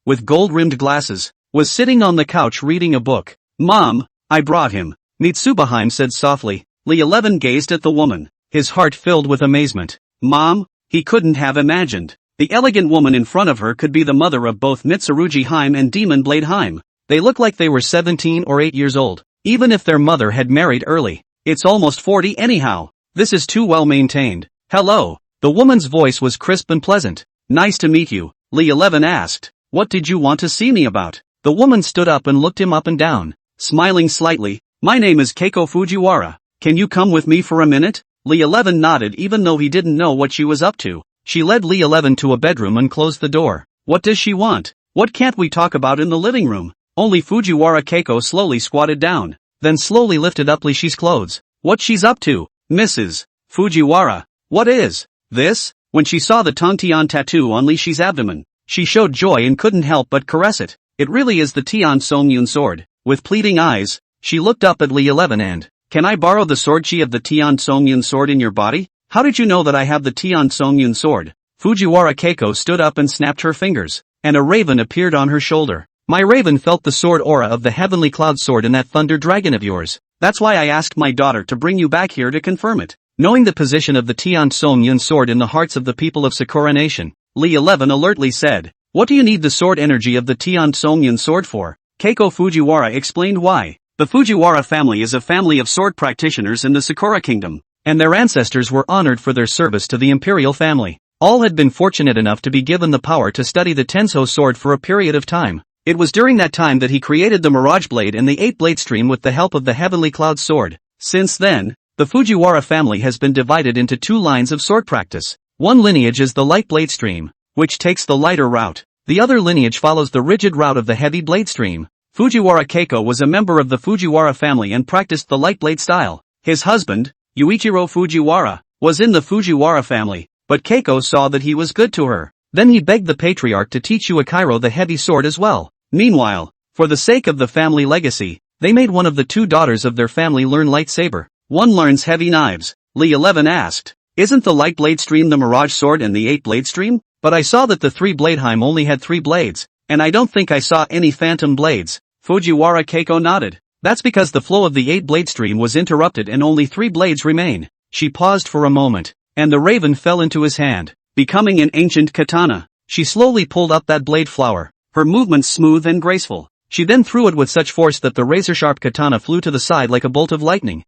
with gold-rimmed glasses, was sitting on the couch reading a book. "Mom, I brought him," Mitsubiheim said softly. Lee 11 gazed at the woman, his heart filled with amazement. Mom? He couldn't have imagined. The elegant woman in front of her could be the mother of both Mitsurugi Heim and Demon Blade Heim. They looked like they were 17 or 8 years old, even if their mother had married early. It's almost 40 anyhow. This is too well maintained. Hello. The woman's voice was crisp and pleasant. Nice to meet you, Lee 11 asked. What did you want to see me about? The woman stood up and looked him up and down, smiling slightly. My name is Keiko Fujiwara. Can you come with me for a minute? Lee 11 nodded even though he didn't know what she was up to. She led Lee 11 to a bedroom and closed the door. What does she want? What can't we talk about in the living room? Only Fujiwara Keiko slowly squatted down, then slowly lifted up Leishi's clothes. What she's up to, Mrs. Fujiwara. What is this? When she saw the Tongtian tattoo on Leishi's abdomen, she showed joy and couldn't help but caress it. It really is the Tian Songyun sword. With pleading eyes, she looked up at Lee 11 and, can I borrow the sword chi of the Tian Songyun sword in your body? How did you know that I have the Tian Songyun sword? Fujiwara Keiko stood up and snapped her fingers, and a raven appeared on her shoulder. My raven felt the sword aura of the heavenly cloud sword in that thunder dragon of yours. That's why I asked my daughter to bring you back here to confirm it. Knowing the position of the Tian Songyun sword in the hearts of the people of Sakura Nation, Lee 11 alertly said, what do you need the sword energy of the Tian Songyun sword for? Keiko Fujiwara explained why. The Fujiwara family is a family of sword practitioners in the Sakura Kingdom, and their ancestors were honored for their service to the imperial family. All had been fortunate enough to be given the power to study the Tenso sword for a period of time. It was during that time that he created the Mirage Blade and the 8-blade stream with the help of the Heavenly Cloud sword. Since then, the Fujiwara family has been divided into 2 lines of sword practice. One lineage is the light blade stream, which takes the lighter route. The other lineage follows the rigid route of the heavy blade stream. Fujiwara Keiko was a member of the Fujiwara family and practiced the light blade style. His husband, Yuichiro Fujiwara, was in the Fujiwara family, but Keiko saw that he was good to her. Then he begged the patriarch to teach Yuichiro the heavy sword as well. Meanwhile, for the sake of the family legacy, they made one of the 2 daughters of their family learn lightsaber. One learns heavy knives. Lee 11 asked, isn't the light blade stream the Mirage sword and the 8-blade stream? But I saw that the 3-blade Heim only had 3 blades, and I don't think I saw any phantom blades. Fujiwara Keiko nodded. That's because the flow of the 8-blade stream was interrupted and only 3 blades remain. She paused for a moment, and the raven fell into his hand, becoming an ancient katana. She slowly pulled up that blade flower, her movements smooth and graceful. She then threw it with such force that the razor-sharp katana flew to the side like a bolt of lightning.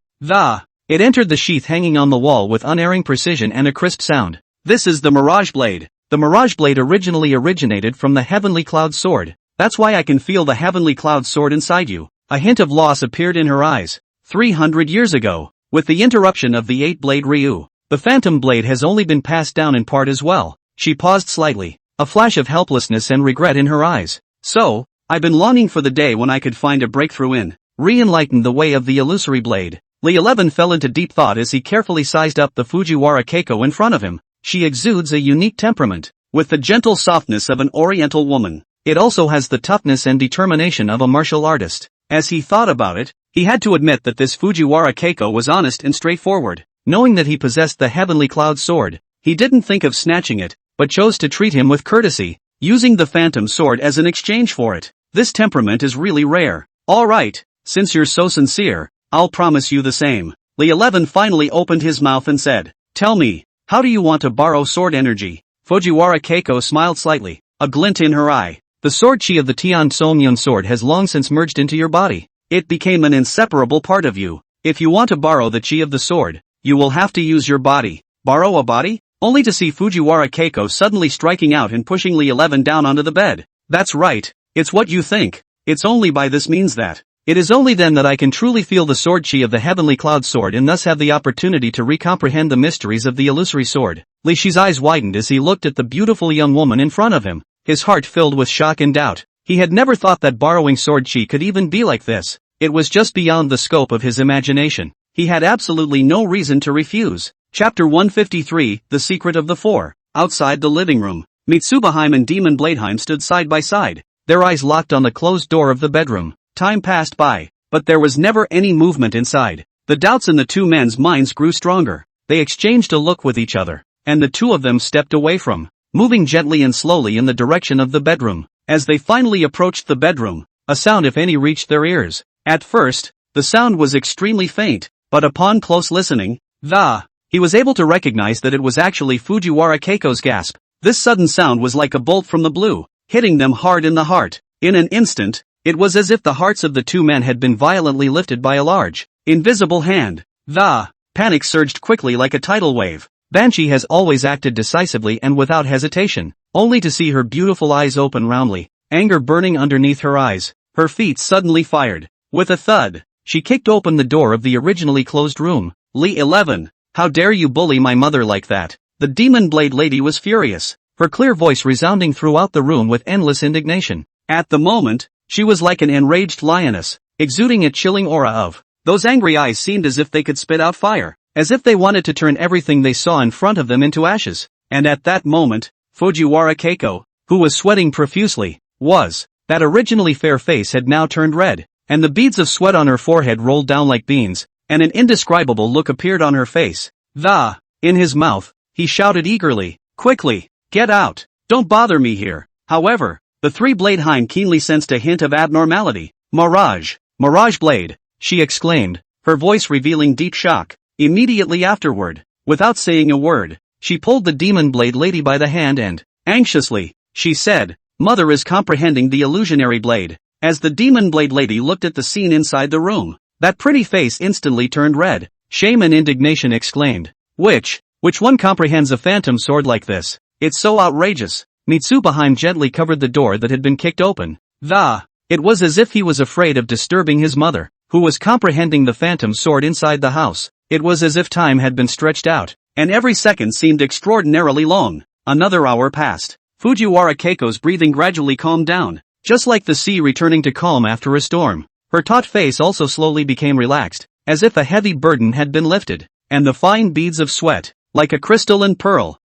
It entered the sheath hanging on the wall with unerring precision and a crisp sound. This is the Mirage Blade. The Mirage Blade originally originated from the Heavenly Cloud sword. That's why I can feel the Heavenly Cloud sword inside you. A hint of loss appeared in her eyes. 300 years ago, with the interruption of the 8-blade Ryu, the Phantom Blade has only been passed down in part as well. She paused slightly, a flash of helplessness and regret in her eyes. So, I've been longing for the day when I could find a breakthrough in, re-enlighten the way of the illusory blade. Lee 11 fell into deep thought as he carefully sized up the Fujiwara Keiko in front of him. She exudes a unique temperament, with the gentle softness of an oriental woman. It also has the toughness and determination of a martial artist. As he thought about it, he had to admit that this Fujiwara Keiko was honest and straightforward. Knowing that he possessed the Heavenly Cloud sword, he didn't think of snatching it, but chose to treat him with courtesy, using the Phantom sword as an exchange for it. This temperament is really rare. Alright, since you're so sincere, I'll promise you the same. Lee 11 finally opened his mouth and said, tell me, how do you want to borrow sword energy? Fujiwara Keiko smiled slightly, a glint in her eye. The sword chi of the Tian Songyun sword has long since merged into your body. It became an inseparable part of you. If you want to borrow the chi of the sword, you will have to use your body. Borrow a body? Only to see Fujiwara Keiko suddenly striking out and pushing Lee 11 down onto the bed. That's right, it's what you think. It's only by this means that. It is only then that I can truly feel the sword chi of the Heavenly Cloud sword and thus have the opportunity to recomprehend the mysteries of the illusory sword. Li Shi's eyes widened as he looked at the beautiful young woman in front of him, his heart filled with shock and doubt. He had never thought that borrowing sword chi could even be like this. It was just beyond the scope of his imagination. He had absolutely no reason to refuse. Chapter 153, The Secret of the Four. Outside the living room, Mitsubiheim and Demon Bladeheim stood side by side, their eyes locked on the closed door of the bedroom. Time passed by, but there was never any movement inside. The doubts in the 2 men's minds grew stronger. They exchanged a look with each other, and the 2 of them stepped away from moving gently and slowly in the direction of the bedroom. As they finally approached the bedroom, a sound if any reached their ears. At first, the sound was extremely faint, but upon close listening, he was able to recognize that it was actually Fujiwara Keiko's gasp. This sudden sound was like a bolt from the blue, hitting them hard in the heart. In an instant, it was as if the hearts of the two men had been violently lifted by a large, invisible hand. Panic surged quickly like a tidal wave. Banshee has always acted decisively and without hesitation, only to see her beautiful eyes open roundly, anger burning underneath her eyes. Her feet suddenly fired. With a thud, she kicked open the door of the originally closed room. Li 11. How dare you bully my mother like that? The demon blade lady was furious, her clear voice resounding throughout the room with endless indignation. At the moment, she was like an enraged lioness, exuding a chilling aura of. Those angry eyes seemed as if they could spit out fire, as if they wanted to turn everything they saw in front of them into ashes. And at that moment, Fujiwara Keiko, who was sweating profusely, that originally fair face had now turned red, and the beads of sweat on her forehead rolled down like beans, and an indescribable look appeared on her face. In his mouth, he shouted eagerly, quickly, get out, don't bother me here. However, the three-blade hind keenly sensed a hint of abnormality. Mirage blade, she exclaimed, her voice revealing deep shock. Immediately afterward, without saying a word, she pulled the demon blade lady by the hand and, anxiously, she said, Mother is comprehending the illusionary blade. As the demon blade lady looked at the scene inside the room, that pretty face instantly turned red. Shame and indignation exclaimed, Which one comprehends a phantom sword like this? It's so outrageous. Mitsubiheim gently covered the door that had been kicked open. It was as if he was afraid of disturbing his mother, who was comprehending the phantom sword inside the house. It was as if time had been stretched out, and every second seemed extraordinarily long. Another hour passed. Fujiwara Keiko's breathing gradually calmed down, just like the sea returning to calm after a storm. Her taut face also slowly became relaxed, as if a heavy burden had been lifted, and the fine beads of sweat, like a crystalline pearl.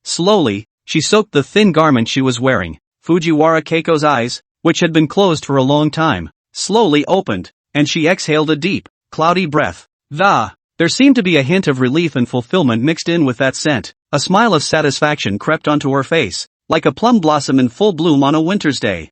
Slowly, she soaked the thin garment she was wearing. Fujiwara Keiko's eyes, which had been closed for a long time, slowly opened, and she exhaled a deep, cloudy breath. There seemed to be a hint of relief and fulfillment mixed in with that scent. A smile of satisfaction crept onto her face, like a plum blossom in full bloom on a winter's day.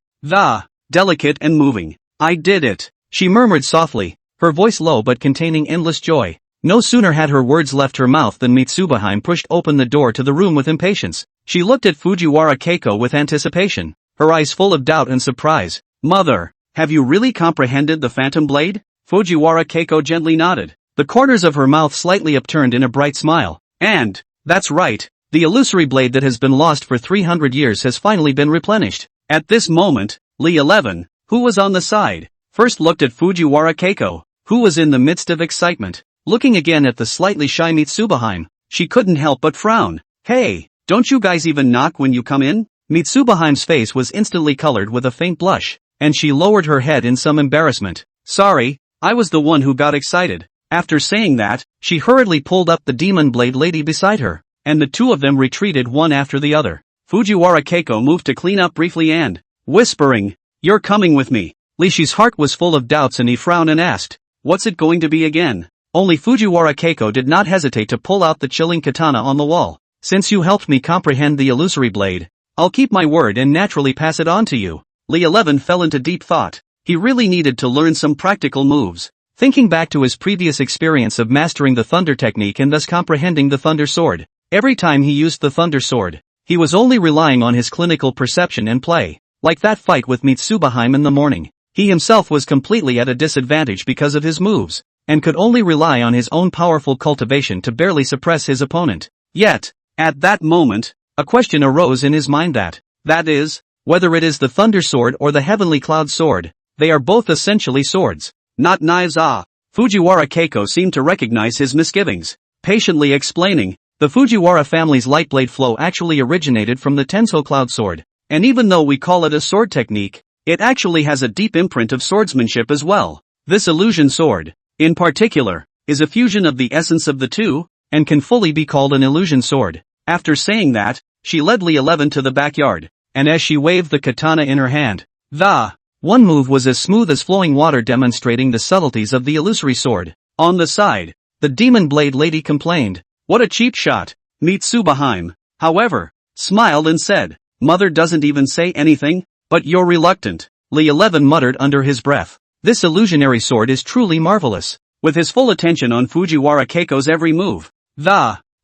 Delicate and moving. I did it, she murmured softly, her voice low but containing endless joy. No sooner had her words left her mouth than Mitsubiheim pushed open the door to the room with impatience. She looked at Fujiwara Keiko with anticipation, her eyes full of doubt and surprise. Mother, have you really comprehended the phantom blade? Fujiwara Keiko gently nodded, the corners of her mouth slightly upturned in a bright smile. And, that's right, the illusory blade that has been lost for 300 years has finally been replenished. At this moment, Li 11, who was on the side, first looked at Fujiwara Keiko, who was in the midst of excitement. Looking again at the slightly shy Mitsubiheim, she couldn't help but frown. Hey, don't you guys even knock when you come in? Mitsubiheim's face was instantly colored with a faint blush, and she lowered her head in some embarrassment. Sorry, I was the one who got excited. After saying that, she hurriedly pulled up the demon blade lady beside her, and the two of them retreated one after the other. Fujiwara Keiko moved to clean up briefly and, whispering, You're coming with me. Lishi's heart was full of doubts and he frowned and asked, What's it going to be again? Only Fujiwara Keiko did not hesitate to pull out the chilling katana on the wall. Since you helped me comprehend the illusory blade, I'll keep my word and naturally pass it on to you. Li 11 fell into deep thought. He really needed to learn some practical moves. Thinking back to his previous experience of mastering the thunder technique and thus comprehending the thunder sword, every time he used the thunder sword, he was only relying on his clinical perception and play. Like that fight with Mitsubiheim in the morning, he himself was completely at a disadvantage because of his moves, and could only rely on his own powerful cultivation to barely suppress his opponent. Yet, at that moment, a question arose in his mind that is, whether it is the thunder sword or the heavenly cloud sword, they are both essentially swords, not knives. Fujiwara Keiko seemed to recognize his misgivings, patiently explaining, the Fujiwara family's light blade flow actually originated from the Tenso cloud sword, and even though we call it a sword technique, it actually has a deep imprint of swordsmanship as well. This illusion sword, in particular, is a fusion of the essence of the two, and can fully be called an illusion sword. After saying that, she led Li 11 to the backyard, and as she waved the katana in her hand, one move was as smooth as flowing water, demonstrating the subtleties of the illusory sword. On the side, the demon blade lady complained, What a cheap shot. Mitsubiheim, however, smiled and said, "Mother doesn't even say anything? But you're reluctant," Li 11 muttered under his breath. This illusionary sword is truly marvelous. With his full attention on Fujiwara Keiko's every move.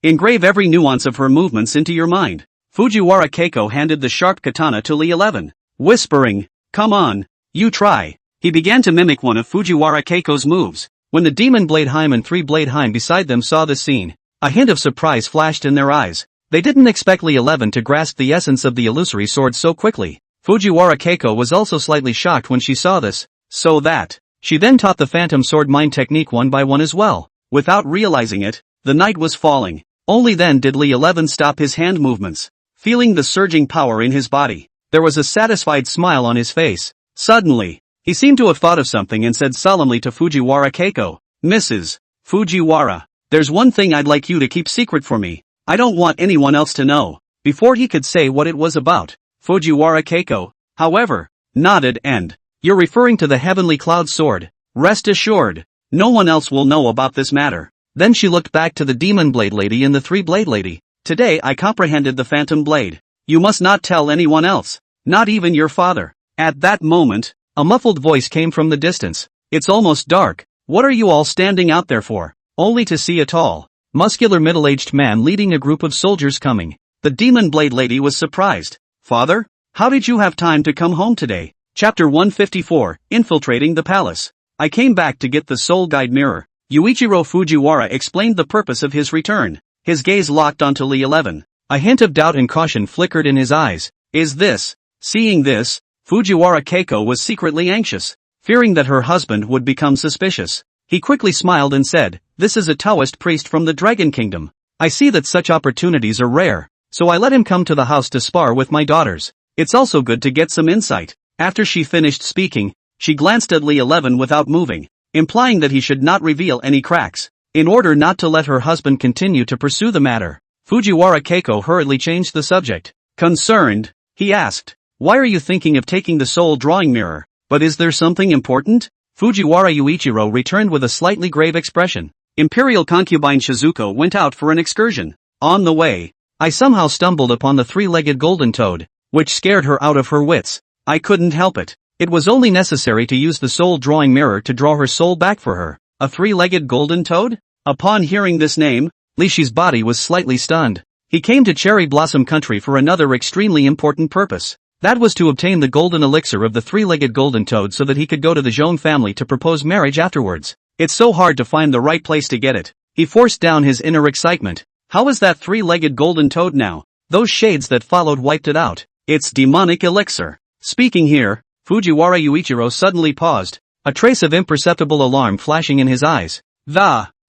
Engrave every nuance of her movements into your mind. Fujiwara Keiko handed the sharp katana to Li 11, whispering, "Come on, you try." He began to mimic one of Fujiwara Keiko's moves. When the demon Blade Heim and three Blade Heim beside them saw the scene, a hint of surprise flashed in their eyes. They didn't expect Li 11 to grasp the essence of the illusory sword so quickly. Fujiwara Keiko was also slightly shocked when she saw this, so that she then taught the phantom sword mind technique one by one as well. Without realizing it, the night was falling. Only then did Li 11 stop his hand movements. Feeling the surging power in his body, there was a satisfied smile on his face. Suddenly, he seemed to have thought of something and said solemnly to Fujiwara Keiko, "Mrs. Fujiwara, there's one thing I'd like you to keep secret for me. I don't want anyone else to know." Before he could say what it was about, Fujiwara Keiko, however, nodded and, "You're referring to the Heavenly Cloud Sword. Rest assured, no one else will know about this matter." Then she looked back to the Demon Blade Lady and the Three Blade Lady. "Today I comprehended the Phantom Blade. You must not tell anyone else, not even your father." At that moment, a muffled voice came from the distance. "It's almost dark. What are you all standing out there for?" Only to see a tall, muscular middle-aged man leading a group of soldiers coming. The Demon Blade Lady was surprised. "Father, how did you have time to come home today?" Chapter 154, Infiltrating the Palace. "I came back to get the Soul Guide Mirror." Yuichiro Fujiwara explained the purpose of his return. His gaze locked onto Li 11. A hint of doubt and caution flickered in his eyes. "Is this?" Seeing this, Fujiwara Keiko was secretly anxious, fearing that her husband would become suspicious. He quickly smiled and said, "This is a Taoist priest from the Dragon Kingdom. I see that such opportunities are rare, so I let him come to the house to spar with my daughters. It's also good to get some insight." After she finished speaking, she glanced at Li 11 without moving, implying that he should not reveal any cracks. In order not to let her husband continue to pursue the matter, Fujiwara Keiko hurriedly changed the subject. Concerned, he asked, "Why are you thinking of taking the soul drawing mirror? But is there something important?" Fujiwara Yuichiro returned with a slightly grave expression. "Imperial concubine Shizuko went out for an excursion. On the way, I somehow stumbled upon the three-legged golden toad, which scared her out of her wits. I couldn't help it. It was only necessary to use the soul drawing mirror to draw her soul back for her." A three-legged golden toad? Upon hearing this name, Li Shi's body was slightly stunned. He came to Cherry Blossom Country for another extremely important purpose. That was to obtain the golden elixir of the three-legged golden toad so that he could go to the Zhong family to propose marriage afterwards. It's so hard to find the right place to get it. He forced down his inner excitement. How is that three-legged golden toad now? Those shades that followed wiped it out. It's demonic elixir. Speaking here, Fujiwara Yuichiro suddenly paused, a trace of imperceptible alarm flashing in his eyes.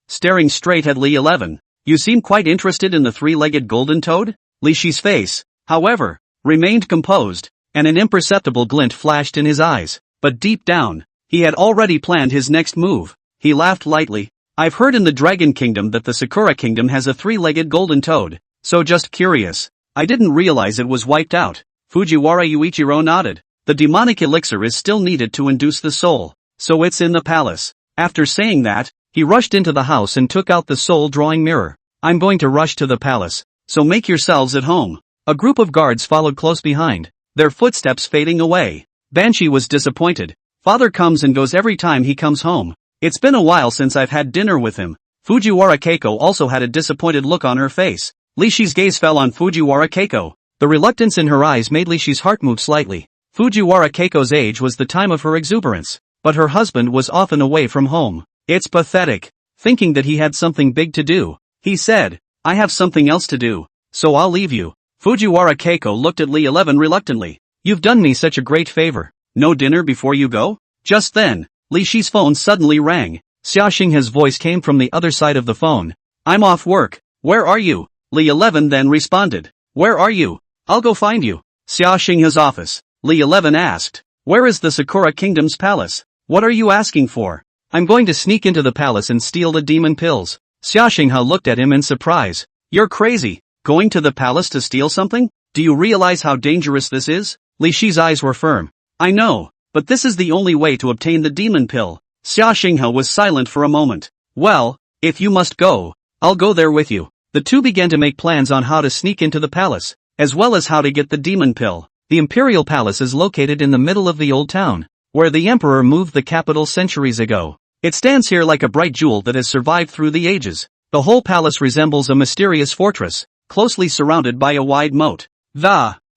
Staring straight at Li 11. "You seem quite interested in the three-legged golden toad?" Li Shi's face, however, remained composed, and an imperceptible glint flashed in his eyes. But deep down, he had already planned his next move. He laughed lightly. "I've heard in the Dragon Kingdom that the Sakura Kingdom has a three-legged golden toad, so just curious. I didn't realize it was wiped out." Fujiwara Yuichiro nodded. "The demonic elixir is still needed to induce the soul, so it's in the palace." After saying that, he rushed into the house and took out the soul drawing mirror. "I'm going to rush to the palace, so make yourselves at home." A group of guards followed close behind, their footsteps fading away. Banshee was disappointed. "Father comes and goes every time he comes home. It's been a while since I've had dinner with him." Fujiwara Keiko also had a disappointed look on her face. Li Shi's gaze fell on Fujiwara Keiko. The reluctance in her eyes made Li Shi's heart move slightly. Fujiwara Keiko's age was the time of her exuberance, but her husband was often away from home. "It's pathetic." Thinking that he had something big to do, he said, "I have something else to do, so I'll leave you." Fujiwara Keiko looked at Li 11 reluctantly. "You've done me such a great favor. No dinner before you go?" Just then, Li Shi's phone suddenly rang. Xia Xinghe's voice came from the other side of the phone. "I'm off work. Where are you?" Li 11 then responded. "Where are you? I'll go find you." Xia Xinghe's office. Li 11 asked. "Where is the Sakura Kingdom's palace?" "What are you asking for?" "I'm going to sneak into the palace and steal the demon pills." Xia Xinghe looked at him in surprise. "You're crazy. Going to the palace to steal something? Do you realize how dangerous this is?" Li Shi's eyes were firm. "I know, but this is the only way to obtain the demon pill." Xia Xinghe was silent for a moment. "Well, if you must go, I'll go there with you." The two began to make plans on how to sneak into the palace. as well as how to get the demon pill. The Imperial Palace is located in the middle of the old town, where the Emperor moved the capital centuries ago. It stands here like a bright jewel that has survived through the ages. The whole palace resembles a mysterious fortress, closely surrounded by a wide moat.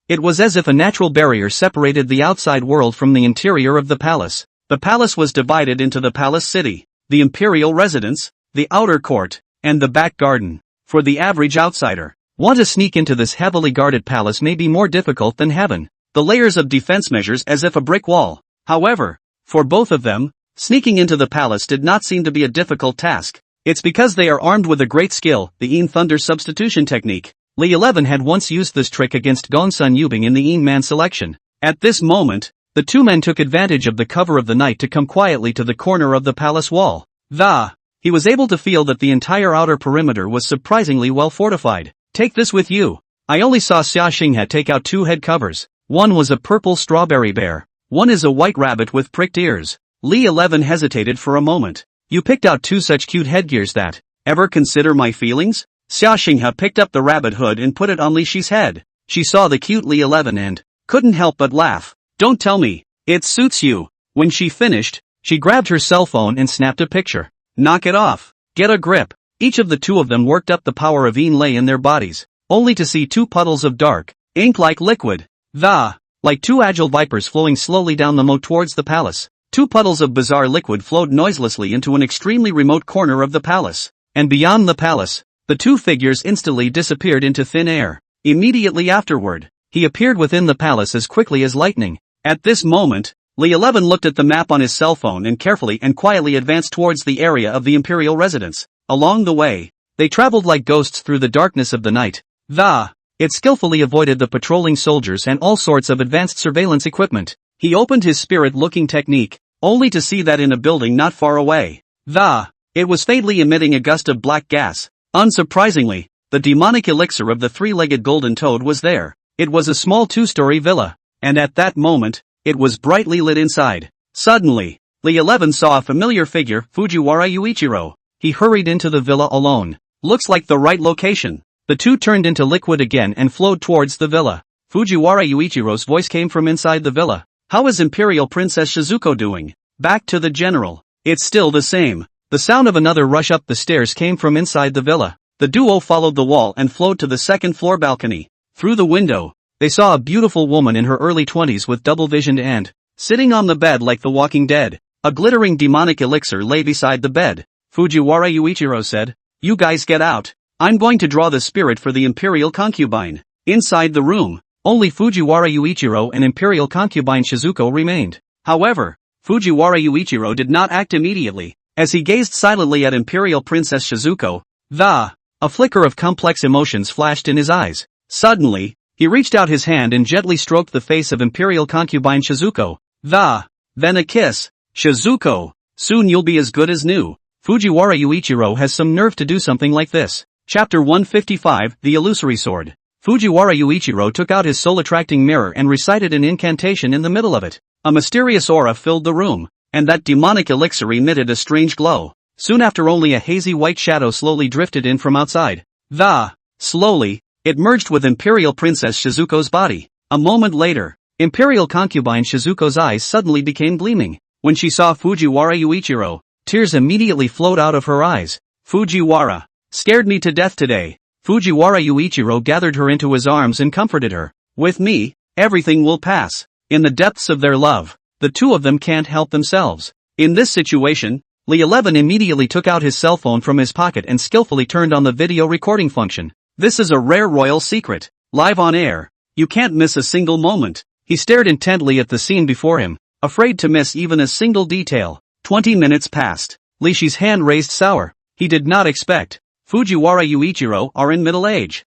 It was as if a natural barrier separated the outside world from the interior of the palace. The palace was divided into the palace city, the imperial residence, the outer court, and the back garden. For the average outsider, want to sneak into this heavily guarded palace may be more difficult than heaven. The layers of defense measures as if a brick wall. However, for both of them, sneaking into the palace did not seem to be a difficult task. It's because they are armed with a great skill, the Yin Thunder substitution technique. Li 11 had once used this trick against Gongsun Yubing in the Yin Man selection. At this moment, the two men took advantage of the cover of the night to come quietly to the corner of the palace wall. He was able to feel that the entire outer perimeter was surprisingly well fortified. Take this with you. I only saw Xia Xinghe take out 2 head covers. One was a purple strawberry bear. One is a white rabbit with pricked ears. Li 11 hesitated for a moment. You picked out 2 such cute headgears that, ever consider my feelings? Xia Xinghe picked up the rabbit hood and put it on Li Shi's head. She saw the cute Li 11 and couldn't help but laugh. Don't tell me. It suits you. When she finished, she grabbed her cell phone and snapped a picture. Knock it off. Get a grip. Each of the two of them worked up the power of Yin Lei in their bodies, only to see 2 puddles of dark, ink-like liquid. Like 2 agile vipers flowing slowly down the moat towards the palace. 2 puddles of bizarre liquid flowed noiselessly into an extremely remote corner of the palace. And beyond the palace, the 2 figures instantly disappeared into thin air. Immediately afterward, he appeared within the palace as quickly as lightning. At this moment, Li 11 looked at the map on his cell phone and carefully and quietly advanced towards the area of the imperial residence. Along the way, they traveled like ghosts through the darkness of the night. It skillfully avoided the patrolling soldiers and all sorts of advanced surveillance equipment. He opened his spirit-looking technique, only to see that in a building not far away, it was faintly emitting a gust of black gas. Unsurprisingly, the demonic elixir of the 3-legged golden toad was there. It was a small 2-story villa, and at that moment, it was brightly lit inside. Suddenly, Li 11 saw a familiar figure, Fujiwara Yuichiro. He hurried into the villa alone. Looks like the right location. The 2 turned into liquid again and flowed towards the villa. Fujiwara Yuichiro's voice came from inside the villa. How is Imperial Princess Shizuko doing? Back to the general. It's still the same. The sound of another rush up the stairs came from inside the villa. The duo followed the wall and flowed to the 2nd floor balcony. Through the window, they saw a beautiful woman in her early 20s with double vision and, sitting on the bed like the Walking Dead, a glittering demonic elixir lay beside the bed. Fujiwara Yuichiro said, "You guys get out. I'm going to draw the spirit for the Imperial concubine." Inside the room, only Fujiwara Yuichiro and Imperial concubine Shizuko remained. However, Fujiwara Yuichiro did not act immediately. As he gazed silently at Imperial Princess Shizuko, a flicker of complex emotions flashed in his eyes. Suddenly, he reached out his hand and gently stroked the face of Imperial concubine Shizuko. Then a kiss. Shizuko, soon you'll be as good as new. Fujiwara Yuichiro has some nerve to do something like this. Chapter 155, The Illusory Sword. Fujiwara Yuichiro took out his soul-attracting mirror and recited an incantation in the middle of it. A mysterious aura filled the room, and that demonic elixir emitted a strange glow. Soon after, only a hazy white shadow slowly drifted in from outside. Slowly, it merged with Imperial Princess Shizuko's body. A moment later, Imperial concubine Shizuko's eyes suddenly became gleaming. When she saw Fujiwara Yuichiro, tears immediately flowed out of her eyes. Fujiwara scared me to death today. Fujiwara Yuichiro gathered her into his arms and comforted her. With me, everything will pass. In the depths of their love, the two of them can't help themselves. In this situation, Li 11 immediately took out his cell phone from his pocket and skillfully turned on the video recording function. This is a rare royal secret. Live on air. You can't miss a single moment. He stared intently at the scene before him, afraid to miss even a single detail. 20 minutes passed. Li Shi's hand raised sour. He did not expect Fujiwara Yuichiro are in middle age.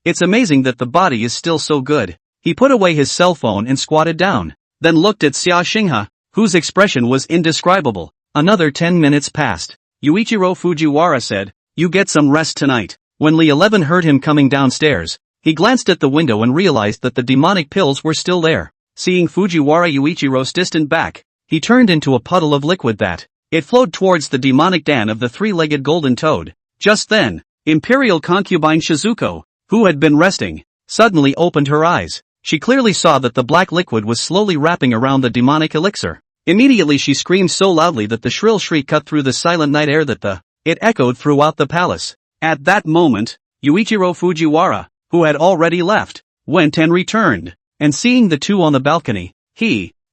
It's amazing that the body is still so good. He put away his cell phone and squatted down, then looked at Xia Xinghe, whose expression was indescribable. Another 10 minutes passed. Yuichiro Fujiwara said, "You get some rest tonight." When Li 11 heard him coming downstairs, he glanced at the window and realized that the demonic pills were still there. Seeing Fujiwara Yuichiro's distant back, he turned into a puddle of liquid that, it flowed towards the demonic den of the 3-legged golden toad. Just then, Imperial concubine Shizuko, who had been resting, suddenly opened her eyes. She clearly saw that the black liquid was slowly wrapping around the demonic elixir. Immediately she screamed so loudly that the shrill shriek cut through the silent night air that it echoed throughout the palace. At that moment, Yuichiro Fujiwara, who had already left, went and returned, and seeing the two on the balcony,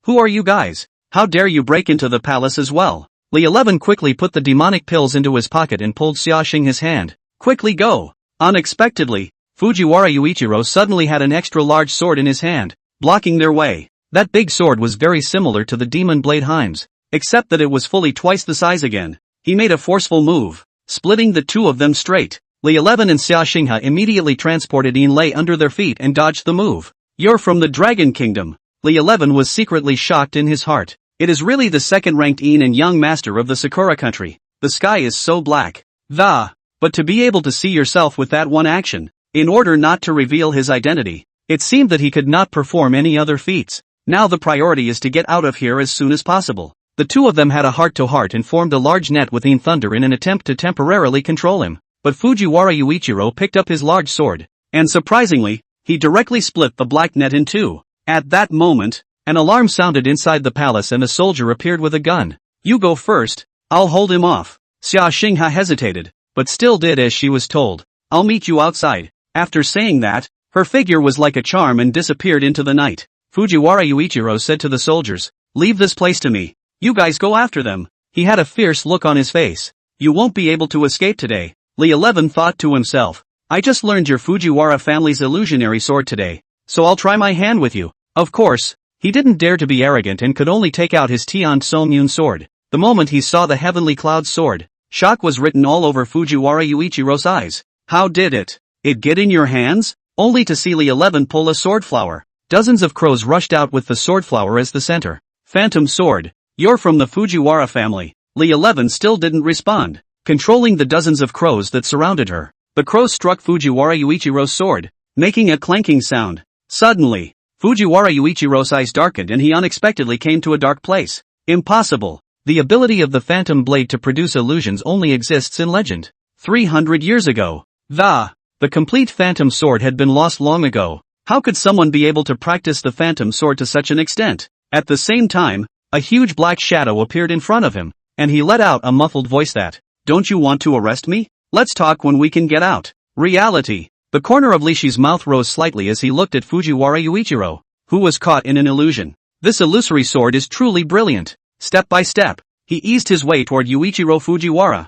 who are you guys? How dare you break into the palace as well? Li 11 quickly put the demonic pills into his pocket and pulled Xiaoxing his hand. Quickly go! Unexpectedly, Fujiwara Yuichiro suddenly had an extra large sword in his hand, blocking their way. That big sword was very similar to the demon blade Heims, except that it was fully twice the size again. He made a forceful move, splitting the two of them straight. Li 11 and Xiaoxingha immediately transported Yin Lei under their feet and dodged the move. You're from the Dragon Kingdom. Li 11 was secretly shocked in his heart. It is really the second-ranked Yin-Yang master of the Sakura country. The sky is so black. But to be able to see yourself with that one action, in order not to reveal his identity, it seemed that he could not perform any other feats. Now the priority is to get out of here as soon as possible. The two of them had a heart-to-heart and formed a large net within Thunder in an attempt to temporarily control him. But Fujiwara Yuichiro picked up his large sword, and surprisingly, he directly split the black net in two. At that moment, an alarm sounded inside the palace and a soldier appeared with a gun. You go first, I'll hold him off. Xiaoxingha hesitated, but still did as she was told. I'll meet you outside. After saying that, her figure was like a charm and disappeared into the night. Fujiwara Yuichiro said to the soldiers, leave this place to me. You guys go after them. He had a fierce look on his face. You won't be able to escape today. Li 11 thought to himself. I just learned your Fujiwara family's illusionary sword today, so I'll try my hand with you. Of course, he didn't dare to be arrogant and could only take out his Tian Somyun sword. The moment he saw the heavenly cloud sword, shock was written all over Fujiwara Yuichiro's eyes. How did it get in your hands? Only to see Li 11 pull a sword flower. Dozens of crows rushed out with the sword flower as the center. Phantom sword. You're from the Fujiwara family. Li 11 still didn't respond, controlling the dozens of crows that surrounded her. The crows struck Fujiwara Yuichiro's sword, making a clanking sound. Suddenly, Fujiwara Yuichiro's eyes darkened and he unexpectedly came to a dark place. Impossible. The ability of the phantom blade to produce illusions only exists in legend. 300 years ago. The complete phantom sword had been lost long ago. How could someone be able to practice the phantom sword to such an extent? At the same time, a huge black shadow appeared in front of him, and he let out a muffled voice that, don't you want to arrest me? Let's talk when we can get out. Reality. The corner of Lishi's mouth rose slightly as he looked at Fujiwara Yuichiro, who was caught in an illusion. This illusory sword is truly brilliant. Step by step, he eased his way toward Yuichiro Fujiwara.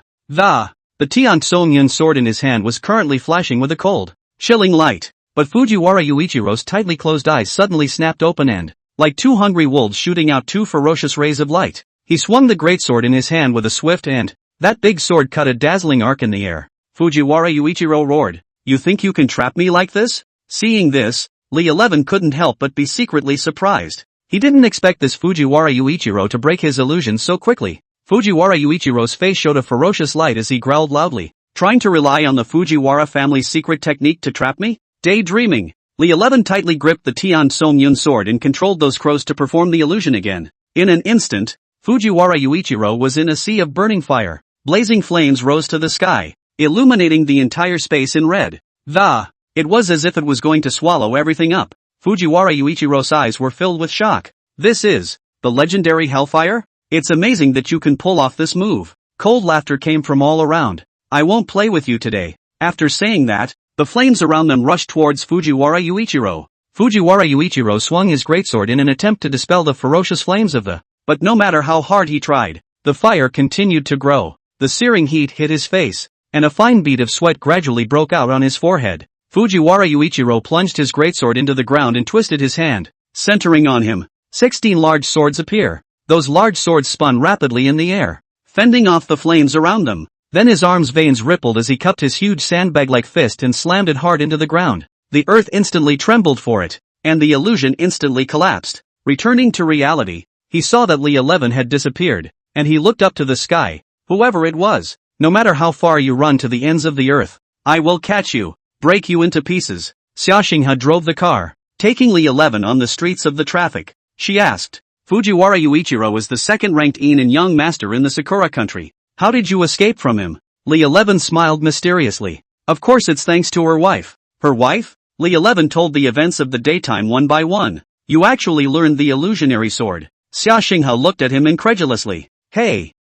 The Tian Somyun sword in his hand was currently flashing with a cold, chilling light. But Fujiwara Yuichiro's tightly closed eyes suddenly snapped open and, like two hungry wolves shooting out two ferocious rays of light, he swung the greatsword in his hand with a swift and, that big sword cut a dazzling arc in the air. Fujiwara Yuichiro roared, you think you can trap me like this? Seeing this, Li 11 couldn't help but be secretly surprised. He didn't expect this Fujiwara Yuichiro to break his illusion so quickly. Fujiwara Yuichiro's face showed a ferocious light as he growled loudly, trying to rely on the Fujiwara family's secret technique to trap me? Daydreaming. Li 11 tightly gripped the Tian Somyun sword and controlled those crows to perform the illusion again. In an instant, Fujiwara Yuichiro was in a sea of burning fire. Blazing flames rose to the sky, illuminating the entire space in red. It was as if it was going to swallow everything up. Fujiwara Yuichiro's eyes were filled with shock. This is the legendary Hellfire? It's amazing that you can pull off this move. Cold laughter came from all around. I won't play with you today. After saying that, the flames around them rushed towards Fujiwara Yuichiro. Fujiwara Yuichiro swung his greatsword in an attempt to dispel the ferocious flames of but no matter how hard he tried, the fire continued to grow. The searing heat hit his face, and a fine bead of sweat gradually broke out on his forehead. Fujiwara Yuichiro plunged his greatsword into the ground and twisted his hand, centering on him. 16 large swords appear. Those large swords spun rapidly in the air, fending off the flames around them. Then his arm's veins rippled as he cupped his huge sandbag-like fist and slammed it hard into the ground. The earth instantly trembled for it, and the illusion instantly collapsed. Returning to reality, he saw that Li 11 had disappeared, and he looked up to the sky. Whoever it was, no matter how far you run to the ends of the earth, I will catch you, break you into pieces. Xiaoxingha drove the car, taking Li 11 on the streets of the traffic. She asked, Fujiwara Yuichiro is the second-ranked Yin-Yang master in the Sakura country. How did you escape from him? Li 11 smiled mysteriously. Of course it's thanks to her wife. Her wife? Li 11 told the events of the daytime one by one. You actually learned the illusionary sword. Xia Xinghe looked at him incredulously. Hey,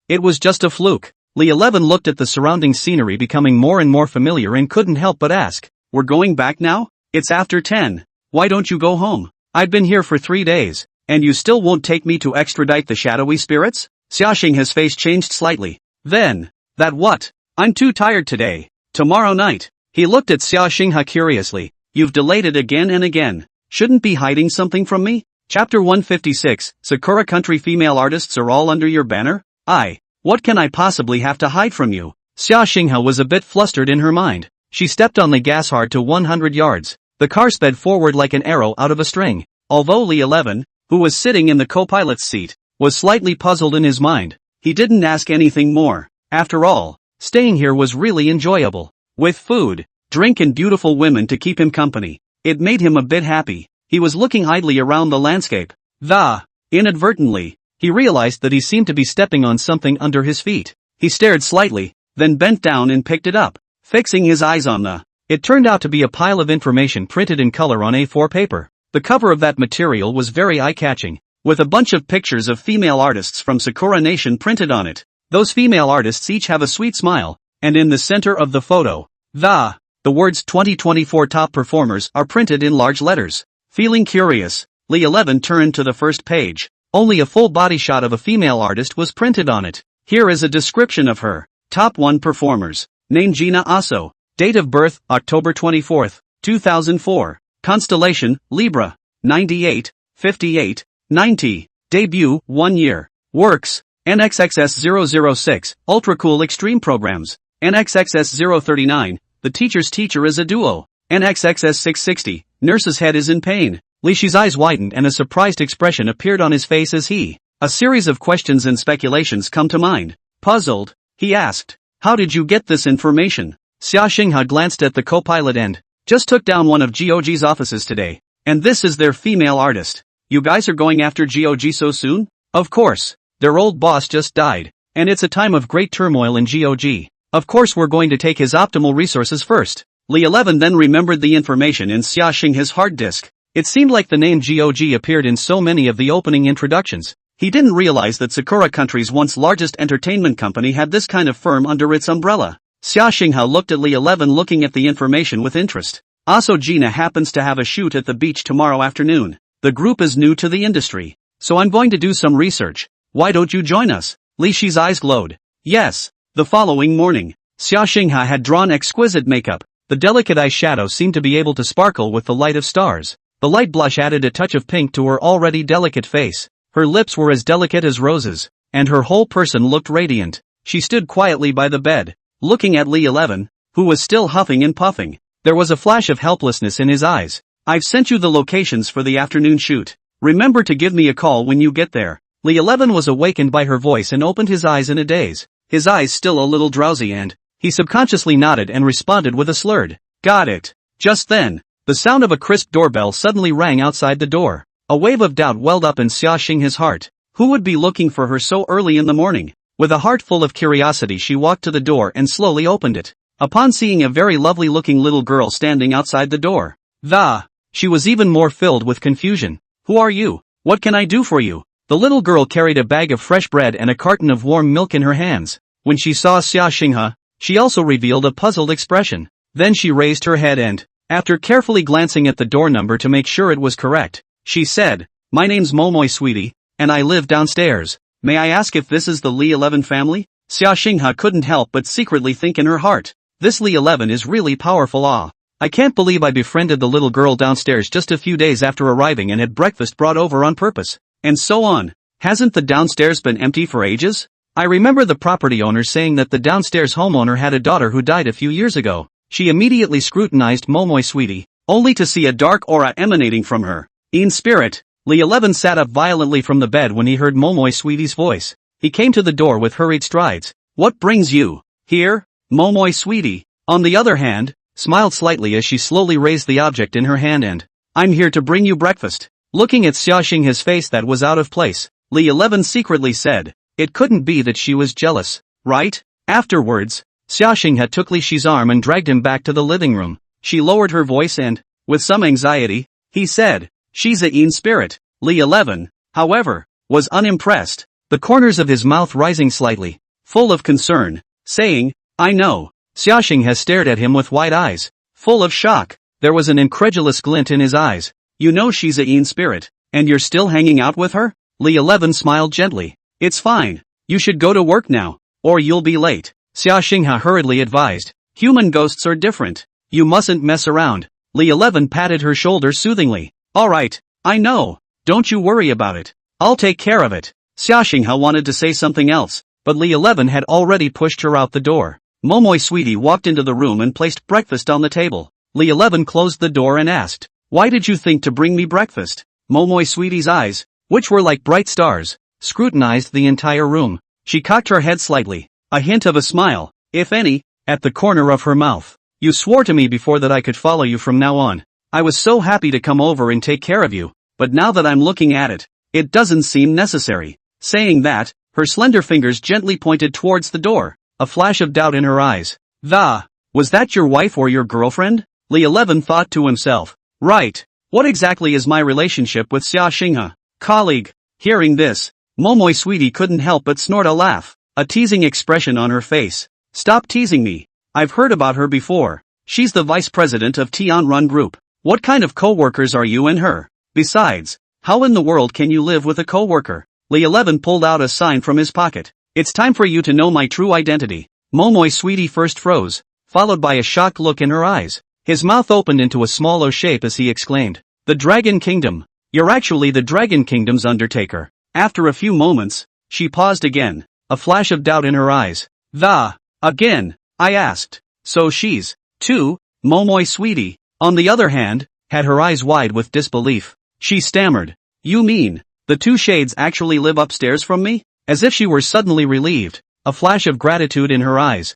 it was just a fluke. Li 11 looked at the surrounding scenery becoming more and more familiar and couldn't help but ask. We're going back now? It's after 10. Why don't you go home? I've been here for 3 days, and you still won't take me to extradite the shadowy spirits? Xia Xinghe's face changed slightly. Then, that what? I'm too tired today. Tomorrow night. He looked at Xia Xinghe curiously. You've delayed it again and again. Shouldn't be hiding something from me? Chapter 156, Sakura Country female artists are all under your banner? What can I possibly have to hide from you? Xia Xinghe was a bit flustered in her mind. She stepped on the gas hard to 100 yards. The car sped forward like an arrow out of a string. Although Li 11, who was sitting in the co-pilot's seat, was slightly puzzled in his mind, he didn't ask anything more. After all, staying here was really enjoyable. With food, drink and beautiful women to keep him company, it made him a bit happy. He was looking idly around the landscape. Inadvertently, he realized that he seemed to be stepping on something under his feet. He stared slightly, then bent down and picked it up, fixing his eyes on it turned out to be a pile of information printed in color on A4 paper. The cover of that material was very eye-catching, with a bunch of pictures of female artists from Sakura Nation printed on it. Those female artists each have a sweet smile, and in the center of the photo, the words 2024 top performers are printed in large letters. Feeling curious, Li 11 turned to the first page. Only a full body shot of a female artist was printed on it. Here is a description of her. Top 1 performers. Name Gina Aso. Date of birth, October 24, 2004. Constellation, Libra. 98, 58, 90. Debut, 1 year. Works, NXXS006, Ultra Cool Extreme Programs. NXXS039, The Teacher's Teacher is a Duo. NXXS660, Nurse's Head is in Pain. Li Shi's eyes widened and a surprised expression appeared on his face as a series of questions and speculations come to mind. Puzzled, he asked, how did you get this information? Xia Xinghe glanced at the co-pilot and just took down one of GOG's offices today. And this is their female artist. You guys are going after GOG so soon? Of course. Their old boss just died, and it's a time of great turmoil in GOG. Of course we're going to take his optimal resources first. Li 11 then remembered the information in Xia Xinghe's hard disk. It seemed like the name GOG appeared in so many of the opening introductions. He didn't realize that Sakura Country's once largest entertainment company had this kind of firm under its umbrella. Xia Xinghe looked at Li 11 looking at the information with interest. Also Gina happens to have a shoot at the beach tomorrow afternoon. The group is new to the industry, so I'm going to do some research. Why don't you join us? Li Shi's eyes glowed. Yes. The following morning, Xia Xinghe had drawn exquisite makeup. The delicate eyeshadow seemed to be able to sparkle with the light of stars. The light blush added a touch of pink to her already delicate face. Her lips were as delicate as roses, and her whole person looked radiant. She stood quietly by the bed, looking at Li 11, who was still huffing and puffing. There was a flash of helplessness in his eyes. I've sent you the locations for the afternoon shoot. Remember to give me a call when you get there. Li 11 was awakened by her voice and opened his eyes in a daze. His eyes still a little drowsy and he subconsciously nodded and responded with a slurred, got it. Just then, the sound of a crisp doorbell suddenly rang outside the door. A wave of doubt welled up in Xia Xinghe's heart. Who would be looking for her so early in the morning? With a heart full of curiosity she walked to the door and slowly opened it. Upon seeing a very lovely-looking little girl standing outside the door, she was even more filled with confusion. Who are you? What can I do for you? The little girl carried a bag of fresh bread and a carton of warm milk in her hands. When she saw Xia Xinghe, she also revealed a puzzled expression. Then she raised her head and, after carefully glancing at the door number to make sure it was correct, she said, my name's Momoy sweetie, and I live downstairs. May I ask if this is the Li 11 family? Xia Xinghe couldn't help but secretly think in her heart, this Li 11 is really powerful. I can't believe I befriended the little girl downstairs just a few days after arriving and had breakfast brought over on purpose. And so on. Hasn't the downstairs been empty for ages? I remember the property owner saying that the downstairs homeowner had a daughter who died a few years ago. She immediately scrutinized Momoy sweetie, only to see a dark aura emanating from her. In spirit, Li 11 sat up violently from the bed when he heard Momoy sweetie's voice. He came to the door with hurried strides. What brings you here, Momoy sweetie? On the other hand, smiled slightly as she slowly raised the object in her hand and, I'm here to bring you breakfast. Looking at Xia Xinghe's face that was out of place, Li 11 secretly said, it couldn't be that she was jealous, right? Afterwards, Xia Xinghe took Li Shi's arm and dragged him back to the living room. She lowered her voice and, with some anxiety, he said, "She's a Yin spirit." Li 11, however, was unimpressed, the corners of his mouth rising slightly, full of concern, saying, "I know." Xiaxing has stared at him with wide eyes, full of shock. There was an incredulous glint in his eyes. "You know she's a Yin spirit, and you're still hanging out with her?" Li 11 smiled gently. "It's fine. You should go to work now, or you'll be late." Xiaxing hurriedly advised. "Human ghosts are different. You mustn't mess around." Li 11 patted her shoulder soothingly. "Alright, I know. Don't you worry about it. I'll take care of it." Xiaxing wanted to say something else, but Li 11 had already pushed her out the door. Momoy Sweetie walked into the room and placed breakfast on the table. Li 11 closed the door and asked, "Why did you think to bring me breakfast?" Momoy Sweetie's eyes, which were like bright stars, scrutinized the entire room. She cocked her head slightly, a hint of a smile, if any, at the corner of her mouth. "You swore to me before that I could follow you from now on. I was so happy to come over and take care of you, but now that I'm looking at it, it doesn't seem necessary." Saying that, her slender fingers gently pointed towards the door, a flash of doubt in her eyes. Was that your wife or your girlfriend?" Li 11 thought to himself. "Right. What exactly is my relationship with Xiaxing? Colleague?" Hearing this, Momoy Sweetie couldn't help but snort a laugh, a teasing expression on her face. "Stop teasing me. I've heard about her before. She's the vice president of Tianrun Group. What kind of co-workers are you and her? Besides, how in the world can you live with a co-worker?" Li 11 pulled out a sign from his pocket. "It's time for you to know my true identity." Momoy Sweetie first froze, followed by a shocked look in her eyes. His mouth opened into a small O shape as he exclaimed, "The Dragon Kingdom. You're actually the Dragon Kingdom's undertaker." After a few moments, she paused again, a flash of doubt in her eyes. Again, I asked. "So she's, too?" Momoy Sweetie, on the other hand, had her eyes wide with disbelief. She stammered, "You mean, the two shades actually live upstairs from me?" As if she were suddenly relieved, a flash of gratitude in her eyes.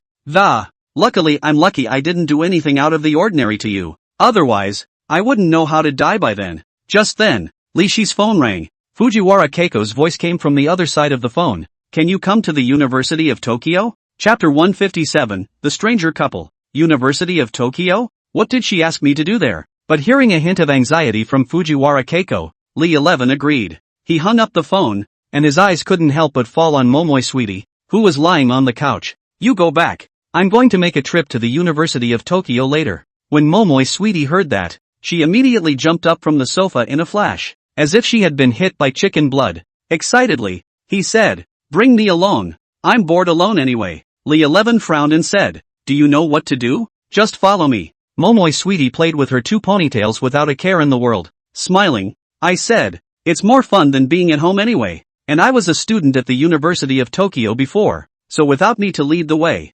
Luckily I'm lucky I didn't do anything out of the ordinary to you. Otherwise, I wouldn't know how to die by then." Just then, Li Shi's phone rang. Fujiwara Keiko's voice came from the other side of the phone. "Can you come to the University of Tokyo?" Chapter 157, The Stranger Couple. University of Tokyo? What did she ask me to do there? But hearing a hint of anxiety from Fujiwara Keiko, Li 11 agreed. He hung up the phone, and his eyes couldn't help but fall on Momoy Sweetie, who was lying on the couch. "You go back. I'm going to make a trip to the University of Tokyo later." When Momoy Sweetie heard that, she immediately jumped up from the sofa in a flash, as if she had been hit by chicken blood. Excitedly, he said, "Bring me along. I'm bored alone anyway." Li 11 frowned and said, "Do you know what to do? Just follow me." Momoy Sweetie played with her two ponytails without a care in the world. Smiling, I said, "It's more fun than being at home anyway, and I was a student at the University of Tokyo before, so without me to lead the way,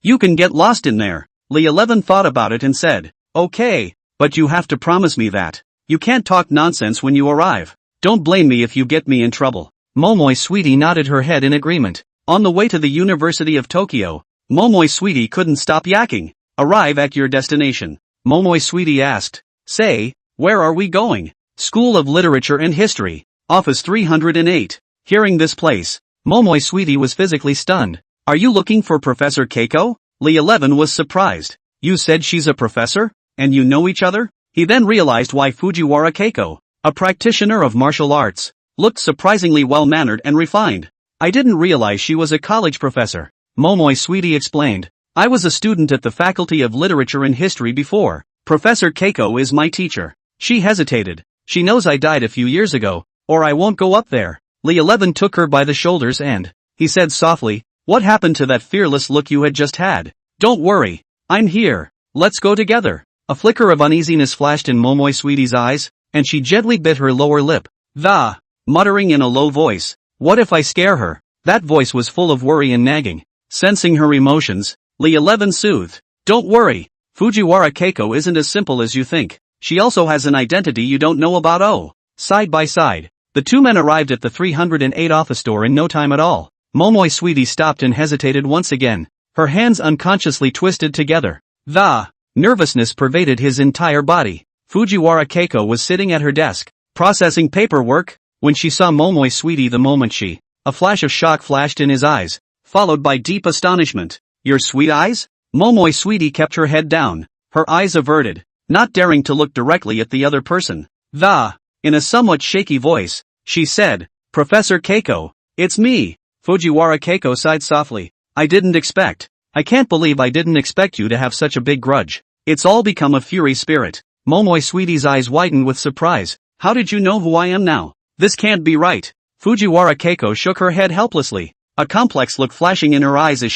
you can get lost in there." Li 11 thought about it and said, "Okay, but you have to promise me that. You can't talk nonsense when you arrive. Don't blame me if you get me in trouble." Momoy Sweetie nodded her head in agreement. On the way to the University of Tokyo, Momoy Sweetie couldn't stop yakking. "Arrive at your destination." Momoy Sweetie asked. "Say, where are we going?" "School of Literature and History, Office 308. Hearing this place, Momoy Sweetie was physically stunned. "Are you looking for Professor Keiko?" Li 11 was surprised. "You said she's a professor, and you know each other?" He then realized why Fujiwara Keiko, a practitioner of martial arts, looked surprisingly well-mannered and refined. "I didn't realize she was a college professor," Momoy Sweetie explained. "I was a student at the Faculty of Literature and History before. Professor Keiko is my teacher." She hesitated. "She knows I died a few years ago, or I won't go up there." Li 11 took her by the shoulders and, he said softly, "What happened to that fearless look you had just had? Don't worry, I'm here. Let's go together." A flicker of uneasiness flashed in Momoy Sweetie's eyes, and she gently bit her lower lip. Muttering in a low voice, "What if I scare her?" That voice was full of worry and nagging. Sensing her emotions, Li 11 soothed. "Don't worry, Fujiwara Keiko isn't as simple as you think. She also has an identity you don't know about." Side by side, the two men arrived at the 308 office door in no time at all. Momoy Sweetie stopped and hesitated once again, her hands unconsciously twisted together. Nervousness pervaded his entire body. Fujiwara Keiko was sitting at her desk, processing paperwork, when she saw Momoy Sweetie the moment a flash of shock flashed in his eyes, followed by deep astonishment. "Your sweet eyes?" Momoy Sweetie kept her head down, her eyes averted, not daring to look directly at the other person. In a somewhat shaky voice, she said, "Professor Keiko, it's me." Fujiwara Keiko sighed softly. I can't believe I didn't expect you to have such a big grudge. It's all become a fury spirit. Momoi Sweetie's eyes widened with surprise. How did you know who I am now? This can't be right. Fujiwara Keiko shook her head helplessly, a complex look flashing in her eyes as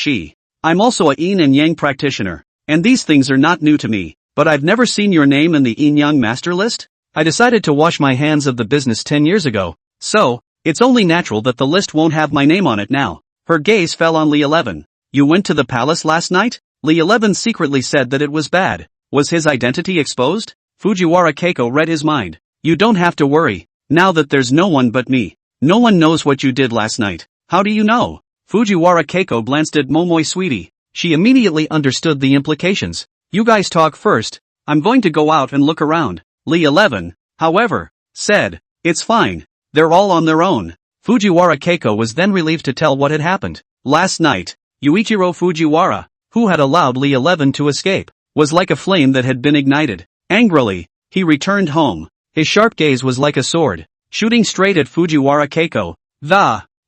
I'm also a Yin and Yang practitioner, and these things are not new to me, but I've never seen your name in the Yin-Yang master list? I decided to wash my hands of the business 10 years ago, so, it's only natural that the list won't have my name on it now. Her gaze fell on Li 11. You went to the palace last night? Li 11 secretly said that it was bad. Was his identity exposed? Fujiwara Keiko read his mind. You don't have to worry, now that there's no one but me. No one knows what you did last night. How do you know? Fujiwara Keiko glanced at Momoi Sweetie. She immediately understood the implications. You guys talk first. I'm going to go out and look around. Li 11, however, said, it's fine. They're all on their own. Fujiwara Keiko was then relieved to tell what had happened. Last night, Yuichiro Fujiwara, who had allowed Li 11 to escape, was like a flame that had been ignited. Angrily, he returned home. His sharp gaze was like a sword, shooting straight at Fujiwara Keiko.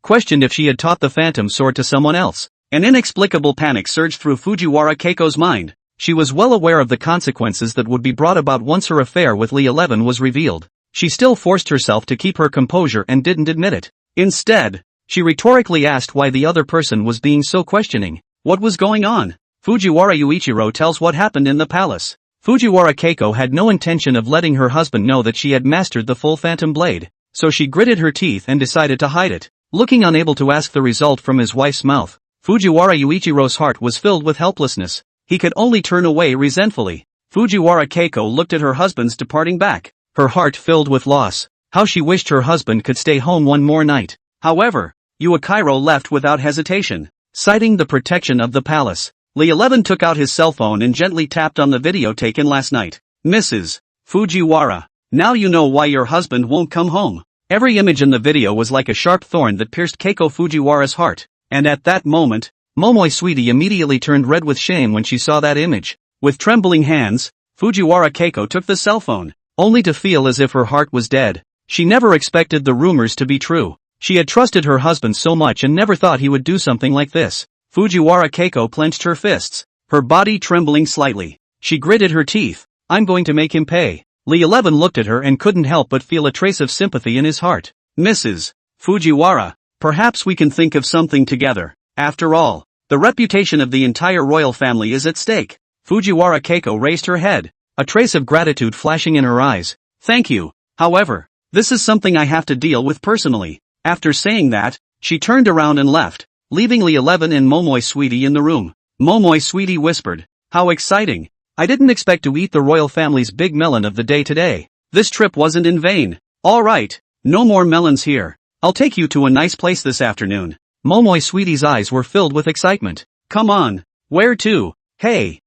Questioned if she had taught the phantom sword to someone else. An inexplicable panic surged through Fujiwara Keiko's mind. She was well aware of the consequences that would be brought about once her affair with Li 11 was revealed. She still forced herself to keep her composure and didn't admit it. Instead, she rhetorically asked why the other person was being so questioning. What was going on? Fujiwara Yuichiro tells what happened in the palace. Fujiwara Keiko had no intention of letting her husband know that she had mastered the full phantom blade, so she gritted her teeth and decided to hide it. Looking unable to ask the result from his wife's mouth, Fujiwara Yuichiro's heart was filled with helplessness. He could only turn away resentfully. Fujiwara Keiko looked at her husband's departing back, her heart filled with loss. How she wished her husband could stay home one more night. However, Yuichiro left without hesitation, citing the protection of the palace. Li 11 took out his cell phone and gently tapped on the video taken last night. Mrs. Fujiwara, now you know why your husband won't come home. Every image in the video was like a sharp thorn that pierced Keiko Fujiwara's heart, and at that moment, Momoi Sweetie immediately turned red with shame when she saw that image. With trembling hands, Fujiwara Keiko took the cell phone, only to feel as if her heart was dead. She never expected the rumors to be true. She had trusted her husband so much and never thought he would do something like this. Fujiwara Keiko clenched her fists, her body trembling slightly. She gritted her teeth. I'm going to make him pay. Li 11 looked at her and couldn't help but feel a trace of sympathy in his heart. Mrs. Fujiwara, perhaps we can think of something together. After all, the reputation of the entire royal family is at stake. Fujiwara Keiko raised her head, a trace of gratitude flashing in her eyes. Thank you. However, this is something I have to deal with personally. After saying that, she turned around and left, leaving Li 11 and Momoi Sweetie in the room. Momoi Sweetie whispered, how exciting. I didn't expect to eat the royal family's big melon of the day today. This trip wasn't in vain. Alright, no more melons here. I'll take you to a nice place this afternoon. Momoi Sweetie's eyes were filled with excitement. Come on. Where to? Hey,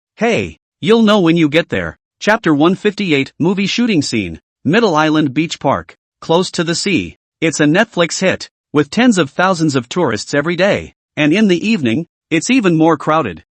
you'll know when you get there. Chapter 158, Movie Shooting Scene. Middle Island Beach Park, close to the sea. It's a Netflix hit, with tens of thousands of tourists every day. And in the evening, it's even more crowded.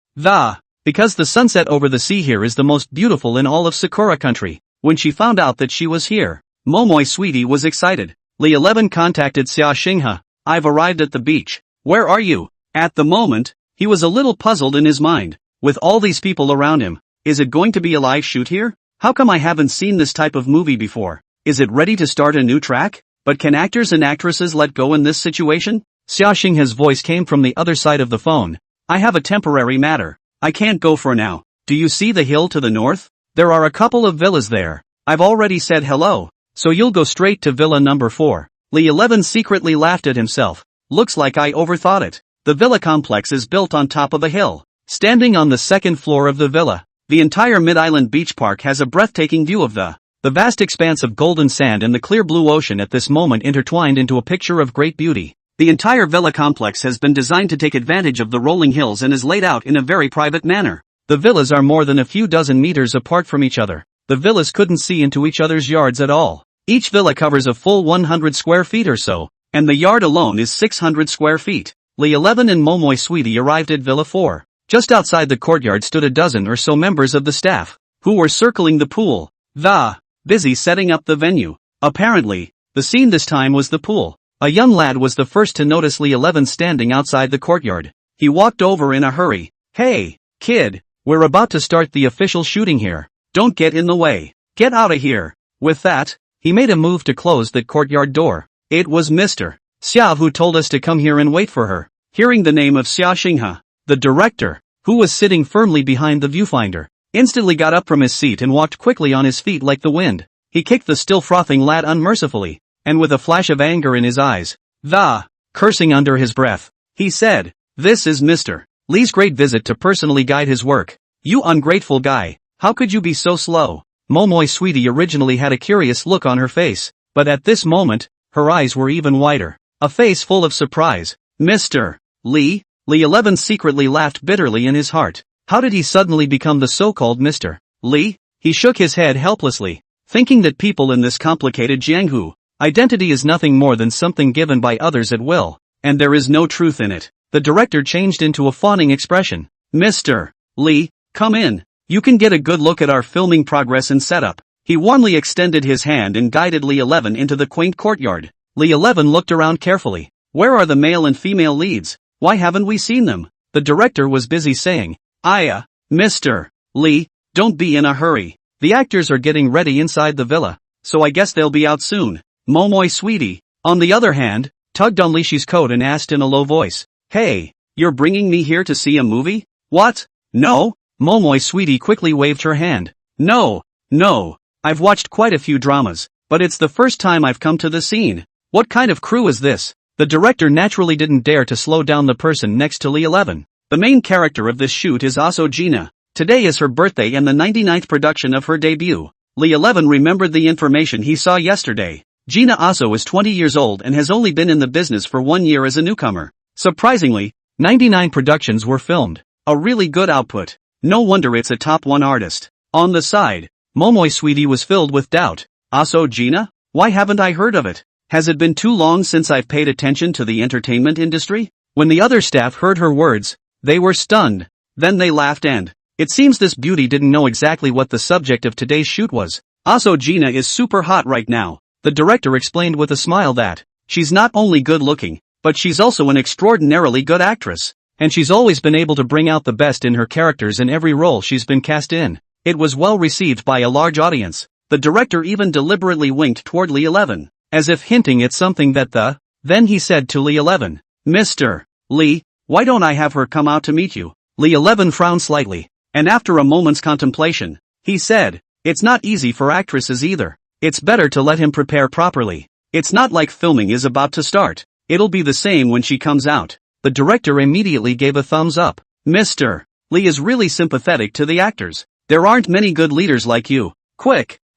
Because the sunset over the sea here is the most beautiful in all of Sakura country. When she found out that she was here, Momoi Sweetie was excited. Li 11 contacted Xia Xinghe. I've arrived at the beach. Where are you? At the moment, he was a little puzzled in his mind. With all these people around him, is it going to be a live shoot here? How come I haven't seen this type of movie before? Is it ready to start a new track? But can actors and actresses let go in this situation? Xia Xinghe's voice came from the other side of the phone. I have a temporary matter. I can't go for now. Do you see the hill to the north? There are a couple of villas there. I've already said hello, so you'll go straight to villa number 4. Li 11 secretly laughed at himself. Looks like I overthought it. The villa complex is built on top of a hill. Standing on the second floor of the villa, the entire Mid-Island Beach Park has a breathtaking view of the vast expanse of golden sand and the clear blue ocean at this moment intertwined into a picture of great beauty. The entire villa complex has been designed to take advantage of the rolling hills and is laid out in a very private manner. The villas are more than a few dozen meters apart from each other. The villas couldn't see into each other's yards at all. Each villa covers a full 100 square feet or so, and the yard alone is 600 square feet. Li 11 and Momoi Sweetie arrived at Villa 4. Just outside the courtyard stood a dozen or so members of the staff. who were circling the pool, busy setting up the venue. Apparently, the scene this time was the pool. A young lad was the first to notice Li 11 standing outside the courtyard. He walked over in a hurry. "Hey, kid, we're about to start the official shooting here. Don't get in the way. Get out of here." With that, he made a move to close the courtyard door. It was Mr. Xia who told us to come here and wait for her. Hearing the name of Xia Xinghe, the director, who was sitting firmly behind the viewfinder, instantly got up from his seat and walked quickly on his feet like the wind. He kicked the still frothing lad unmercifully, and with a flash of anger in his eyes, cursing under his breath, he said, "This is Mr. Li's great visit to personally guide his work. You ungrateful guy, how could you be so slow?" Momoy Sweetie originally had a curious look on her face, but at this moment, her eyes were even wider. A face full of surprise. "Mr. Li?" Li 11 secretly laughed bitterly in his heart. How did he suddenly become the so-called Mr. Li? He shook his head helplessly, thinking that people in this complicated Jianghu identity is nothing more than something given by others at will, and there is no truth in it. The director changed into a fawning expression. "Mr. Li, come in. You can get a good look at our filming progress and setup." He warmly extended his hand and guided Li 11 into the quaint courtyard. Li 11 looked around carefully. Where are the male and female leads? Why haven't we seen them? The director was busy saying, Mr. Li, don't be in a hurry. The actors are getting ready inside the villa, so I guess they'll be out soon." Momoy Sweetie, on the other hand, tugged on Lishi's coat and asked in a low voice, "Hey, you're bringing me here to see a movie?" "What? No?" Momoy Sweetie quickly waved her hand. No, I've watched quite a few dramas, but it's the first time I've come to the scene. What kind of crew is this?" The director naturally didn't dare to slow down the person next to Li 11. The main character of this shoot is also Gina. Today is her birthday and the 99th production of her debut. Li 11 remembered the information he saw yesterday. Gina also is 20 years old and has only been in the business for 1 year as a newcomer. Surprisingly, 99 productions were filmed. A really good output. No wonder it's a top 1 artist. On the side, Momoy Sweetie was filled with doubt. Also Gina? Why haven't I heard of it? Has it been too long since I've paid attention to the entertainment industry? When the other staff heard her words, they were stunned. Then they laughed and, it seems this beauty didn't know exactly what the subject of today's shoot was. Also Gina is super hot right now. The director explained with a smile that, she's not only good looking, but she's also an extraordinarily good actress. And she's always been able to bring out the best in her characters in every role she's been cast in. It was well received by a large audience. The director even deliberately winked toward Li 11, as if hinting at something that Then he said to Li 11, "Mr. Li, why don't I have her come out to meet you?" Li 11 frowned slightly, and after a moment's contemplation, he said, "It's not easy for actresses either. It's better to let him prepare properly. It's not like filming is about to start. It'll be the same when she comes out." The director immediately gave a thumbs up. "Mr. Li is really sympathetic to the actors. There aren't many good leaders like you.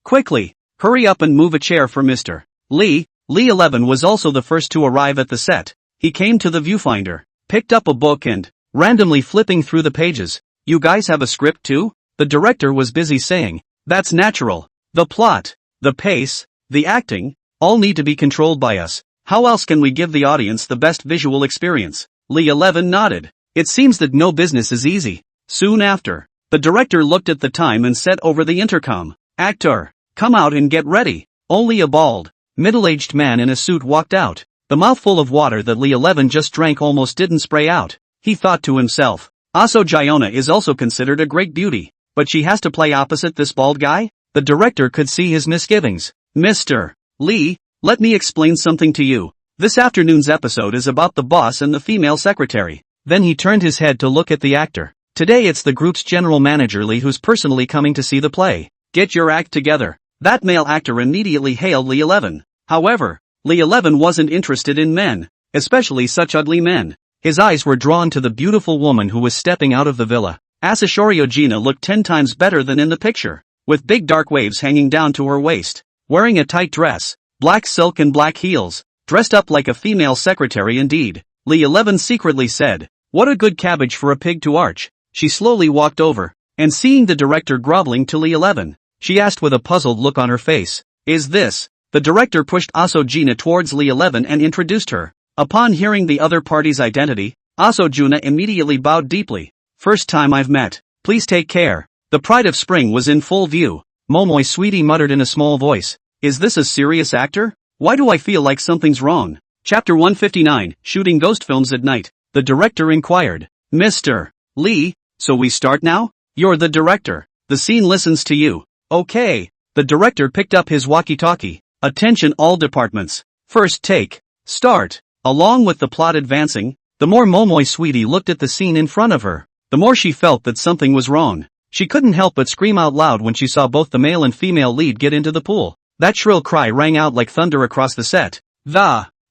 Quickly, hurry up and move a chair for Mr. Li." Li 11 was also the first to arrive at the set. He came to the viewfinder, picked up a book and, randomly flipping through the pages. "You guys have a script too?" The director was busy saying, "That's natural. The plot, the pace, the acting, all need to be controlled by us. How else can we give the audience the best visual experience?" Li 11 nodded. It seems that no business is easy. Soon after, the director looked at the time and said over the intercom, "Actor, come out and get ready." Only a bald, middle-aged man in a suit walked out. The mouthful of water that Li 11 just drank almost didn't spray out. He thought to himself, "Aso Giona is also considered a great beauty, but she has to play opposite this bald guy?" The director could see his misgivings. "Mr. Li, let me explain something to you. This afternoon's episode is about the boss and the female secretary." Then he turned his head to look at the actor. "Today it's the group's general manager Li who's personally coming to see the play. Get your act together." That male actor immediately hailed Li 11. However, Li 11 wasn't interested in men, especially such ugly men. His eyes were drawn to the beautiful woman who was stepping out of the villa. Asashorio Gina looked 10 times better than in the picture, with big dark waves hanging down to her waist, wearing a tight dress, black silk and black heels, dressed up like a female secretary indeed. Li 11 secretly said, "What a good cabbage for a pig to arch." She slowly walked over, and seeing the director groveling to Li 11, she asked with a puzzled look on her face, "Is this?" The director pushed Aso Gina towards Li 11 and introduced her. Upon hearing the other party's identity, Aso Juna immediately bowed deeply. "First time I've met. Please take care." The pride of spring was in full view. Momoy sweetie muttered in a small voice. Is this a serious actor? Why do I feel like something's wrong? Chapter 159, Shooting Ghost Films at Night. The director inquired. Mr. Lee, so we start now? You're the director. The scene listens to you. Okay. The director picked up his walkie-talkie. Attention all departments. First take. Start. Along with the plot advancing, the more Momoy sweetie looked at the scene in front of her, the more she felt that something was wrong. She couldn't help but scream out loud when she saw both the male and female lead get into the pool. That shrill cry rang out like thunder across the set.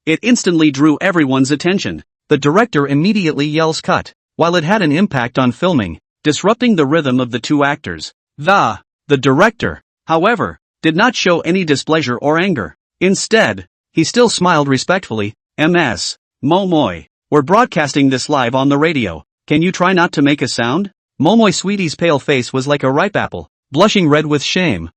It instantly drew everyone's attention. The director immediately yells cut, while it had an impact on filming, disrupting the rhythm of the two actors. The director, however, did not show any displeasure or anger. Instead, he still smiled respectfully. Ms. Momoy, we're broadcasting this live on the radio. Can you try not to make a sound? Momoy sweetie's pale face was like a ripe apple, blushing red with shame.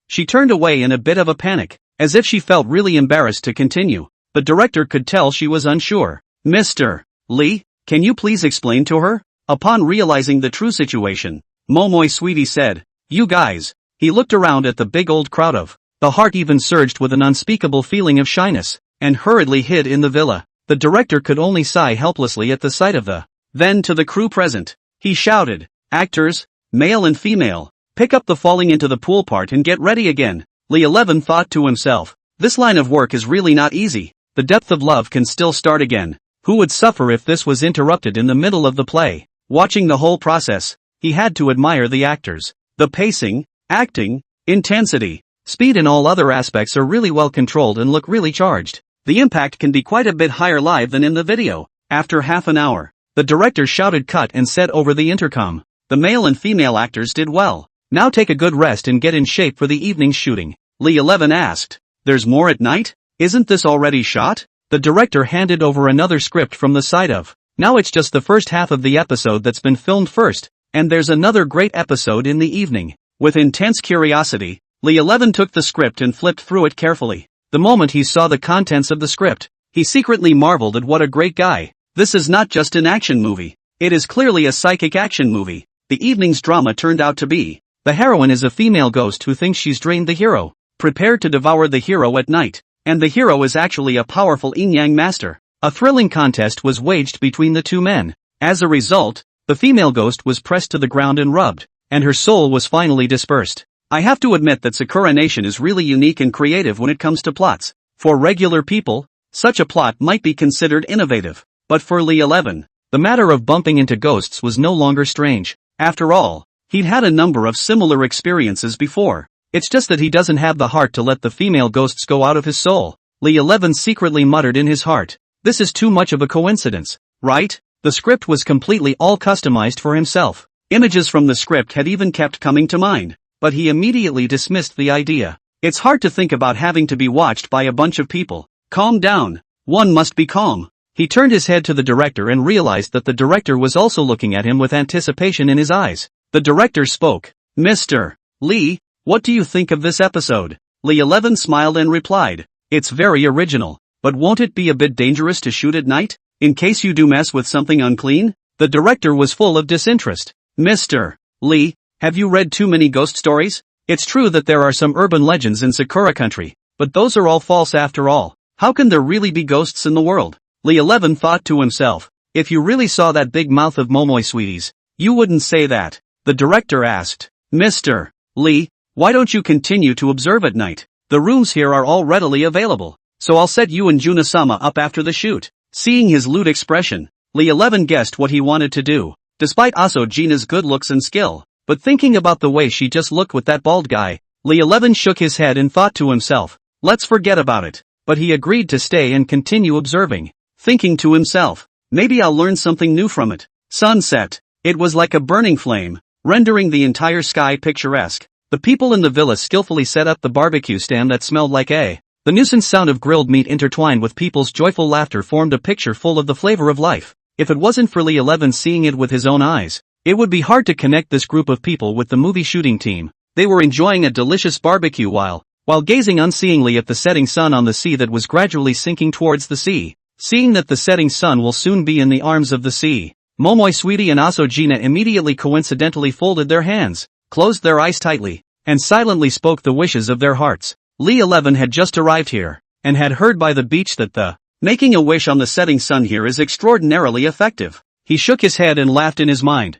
She turned away in a bit of a panic, as if she felt really embarrassed to continue. The director could tell she was unsure. Mr. Lee, can you please explain to her? Upon realizing the true situation, Momoy sweetie said, you guys. He looked around at the big old crowd of. The heart even surged with an unspeakable feeling of shyness, and hurriedly hid in the villa. The director could only sigh helplessly at the sight of the. Then to the crew present, he shouted, actors, male and female, pick up the falling into the pool part and get ready again. Lee 11 thought to himself, this line of work is really not easy. The depth of love can still start again. Who would suffer if this was interrupted in the middle of the play? Watching the whole process, he had to admire the actors. The pacing, acting, intensity, speed and all other aspects are really well controlled and look really charged. The impact can be quite a bit higher live than in the video. After half an hour, the director shouted cut and said over the intercom, the male and female actors did well. Now take a good rest and get in shape for the evening's shooting. Lee 11 asked, there's more at night? Isn't this already shot? The director handed over another script from the side of. Now it's just the first half of the episode that's been filmed first, and there's another great episode in the evening. With intense curiosity, Lee 11 took the script and flipped through it carefully. The moment he saw the contents of the script, he secretly marveled at what a great guy. This is not just an action movie. It is clearly a psychic action movie. The evening's drama turned out to be. The heroine is a female ghost who thinks she's drained the hero, prepared to devour the hero at night, and the hero is actually a powerful Yin-Yang master. A thrilling contest was waged between the two men. As a result, the female ghost was pressed to the ground and rubbed, and her soul was finally dispersed. I have to admit that Sakura Nation is really unique and creative when it comes to plots. For regular people, such a plot might be considered innovative, but for Lee 11, the matter of bumping into ghosts was no longer strange. After all, he'd had a number of similar experiences before. It's just that he doesn't have the heart to let the female ghosts go out of his soul. Lee 11 secretly muttered in his heart. This is too much of a coincidence, right? The script was completely all customized for himself. Images from the script had even kept coming to mind, but he immediately dismissed the idea. It's hard to think about having to be watched by a bunch of people. Calm down. One must be calm. He turned his head to the director and realized that the director was also looking at him with anticipation in his eyes. The director spoke. Mr. Lee, what do you think of this episode? Lee 11 smiled and replied, it's very original, but won't it be a bit dangerous to shoot at night, in case you do mess with something unclean? The director was full of disinterest. Mr. Lee, have you read too many ghost stories? It's true that there are some urban legends in Sakura country, but those are all false after all. How can there really be ghosts in the world? Lee 11 thought to himself, if you really saw that big mouth of Momoy sweeties, you wouldn't say that. The director asked, Mr. Lee, why don't you continue to observe at night? The rooms here are all readily available, so I'll set you and Juna-sama up after the shoot. Seeing his lewd expression, Lee 11 guessed what he wanted to do, despite also Gina's good looks and skill. But thinking about the way she just looked with that bald guy, Lee 11 shook his head and thought to himself, let's forget about it. But he agreed to stay and continue observing, thinking to himself, maybe I'll learn something new from it. Sunset. It was like a burning flame, rendering the entire sky picturesque. The people in the villa skillfully set up the barbecue stand that smelled like a. The nuisance sound of grilled meat intertwined with people's joyful laughter formed a picture full of the flavor of life. If it wasn't for Lee 11 seeing it with his own eyes, it would be hard to connect this group of people with the movie shooting team. They were enjoying a delicious barbecue while gazing unseeingly at the setting sun on the sea that was gradually sinking towards the sea. Seeing that the setting sun will soon be in the arms of the sea, Momoi Sweetie and Asojina immediately coincidentally folded their hands, closed their eyes tightly, and silently spoke the wishes of their hearts. Lee 11 had just arrived here, and had heard by the beach that the making a wish on the setting sun here is extraordinarily effective. He shook his head and laughed in his mind.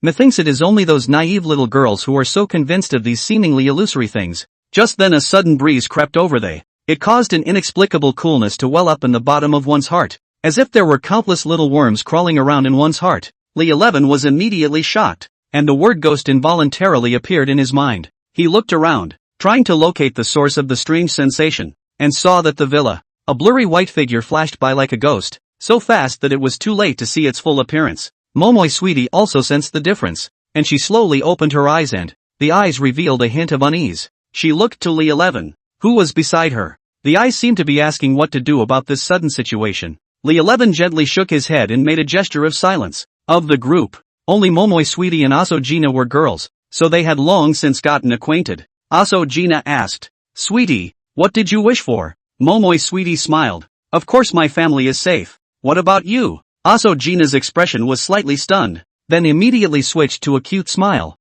Methinks it is only those naive little girls who are so convinced of these seemingly illusory things. Just then a sudden breeze crept over they. It caused an inexplicable coolness to well up in the bottom of one's heart, as if there were countless little worms crawling around in one's heart. Lee 11 was immediately shocked, and the word ghost involuntarily appeared in his mind. He looked around, trying to locate the source of the strange sensation, and saw that the villa, a blurry white figure flashed by like a ghost, so fast that it was too late to see its full appearance. Momoi Sweetie also sensed the difference, and she slowly opened her eyes and, the eyes revealed a hint of unease. She looked to Lee 11, who was beside her. The eyes seemed to be asking what to do about this sudden situation. Lee 11 gently shook his head and made a gesture of silence. Of the group, only Momoi Sweetie and Asojina were girls, so they had long since gotten acquainted. Asojina asked, "Sweetie, what did you wish for?" Momoi Sweetie smiled. "Of course my family is safe. What about you?" Asojina's expression was slightly stunned, then immediately switched to a cute smile.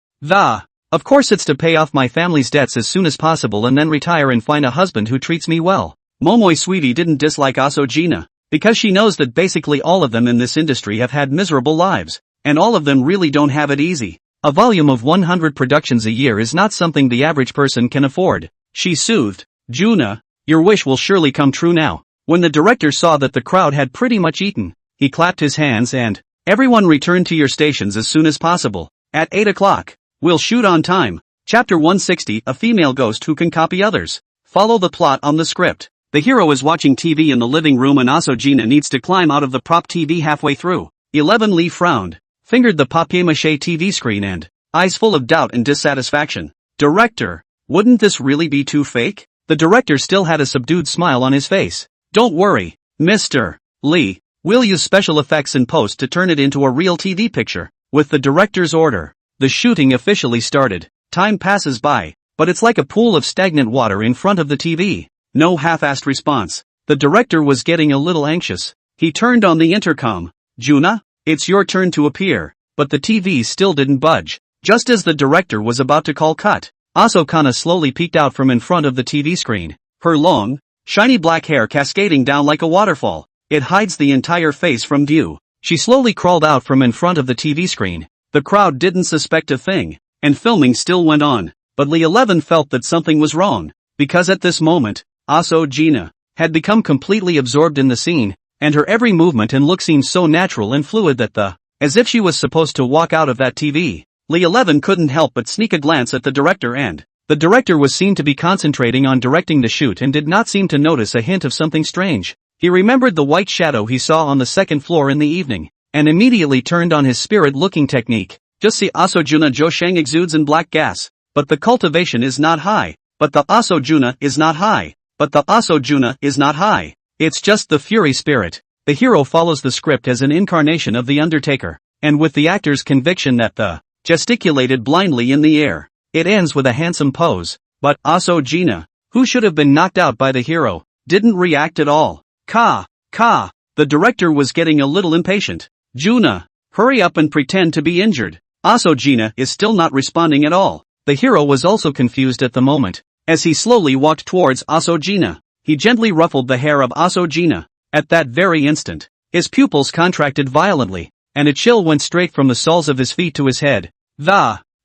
Of course it's to pay off my family's debts as soon as possible and then retire and find a husband who treats me well." Momoi Sweetie didn't dislike Asojina, because she knows that basically all of them in this industry have had miserable lives, and all of them really don't have it easy. A volume of 100 productions a year is not something the average person can afford. She soothed, "Juna, your wish will surely come true now." When the director saw that the crowd had pretty much eaten, he clapped his hands and, "Everyone return to your stations as soon as possible. At 8 o'clock. We'll shoot on time." Chapter 160, A Female Ghost Who Can Copy Others. Follow the plot on the script. The hero is watching TV in the living room and Asojina needs to climb out of the prop TV halfway through. 11 Lee frowned, fingered the papier-mâché TV screen and, eyes full of doubt and dissatisfaction. "Director, wouldn't this really be too fake?" The director still had a subdued smile on his face. "Don't worry, Mr. Lee, we'll use special effects in post to turn it into a real TV picture." With the director's order, the shooting officially started. Time passes by, but it's like a pool of stagnant water in front of the TV. No half-assed response. The director was getting a little anxious. He turned on the intercom. "Juna, it's your turn to appear." But the TV still didn't budge. Just as the director was about to call cut, Asokana slowly peeked out from in front of the TV screen. Her long, shiny black hair cascading down like a waterfall. It hides the entire face from view. She slowly crawled out from in front of the TV screen. The crowd didn't suspect a thing, and filming still went on. But Lee 11 felt that something was wrong, because at this moment, Asojina had become completely absorbed in the scene, and her every movement and look seemed so natural and fluid that as if she was supposed to walk out of that TV. Lee 11 couldn't help but sneak a glance at the director and, the director was seen to be concentrating on directing the shoot and did not seem to notice a hint of something strange. He remembered the white shadow he saw on the second floor in the evening, and immediately turned on his spirit-looking technique. Just see Asojuna Joshang exudes in black gas, but the cultivation is not high, but the Asojuna is not high, but the Asojuna is not high. It's just the fury spirit. The hero follows the script as an incarnation of the Undertaker, and with the actor's conviction that the gesticulated blindly in the air. It ends with a handsome pose, but Asojina, who should have been knocked out by the hero, didn't react at all. The director was getting a little impatient. "Juna, hurry up and pretend to be injured." Asojina is still not responding at all. The hero was also confused at the moment. As he slowly walked towards Asojina, he gently ruffled the hair of Asojina. At that very instant, his pupils contracted violently, and a chill went straight from the soles of his feet to his head.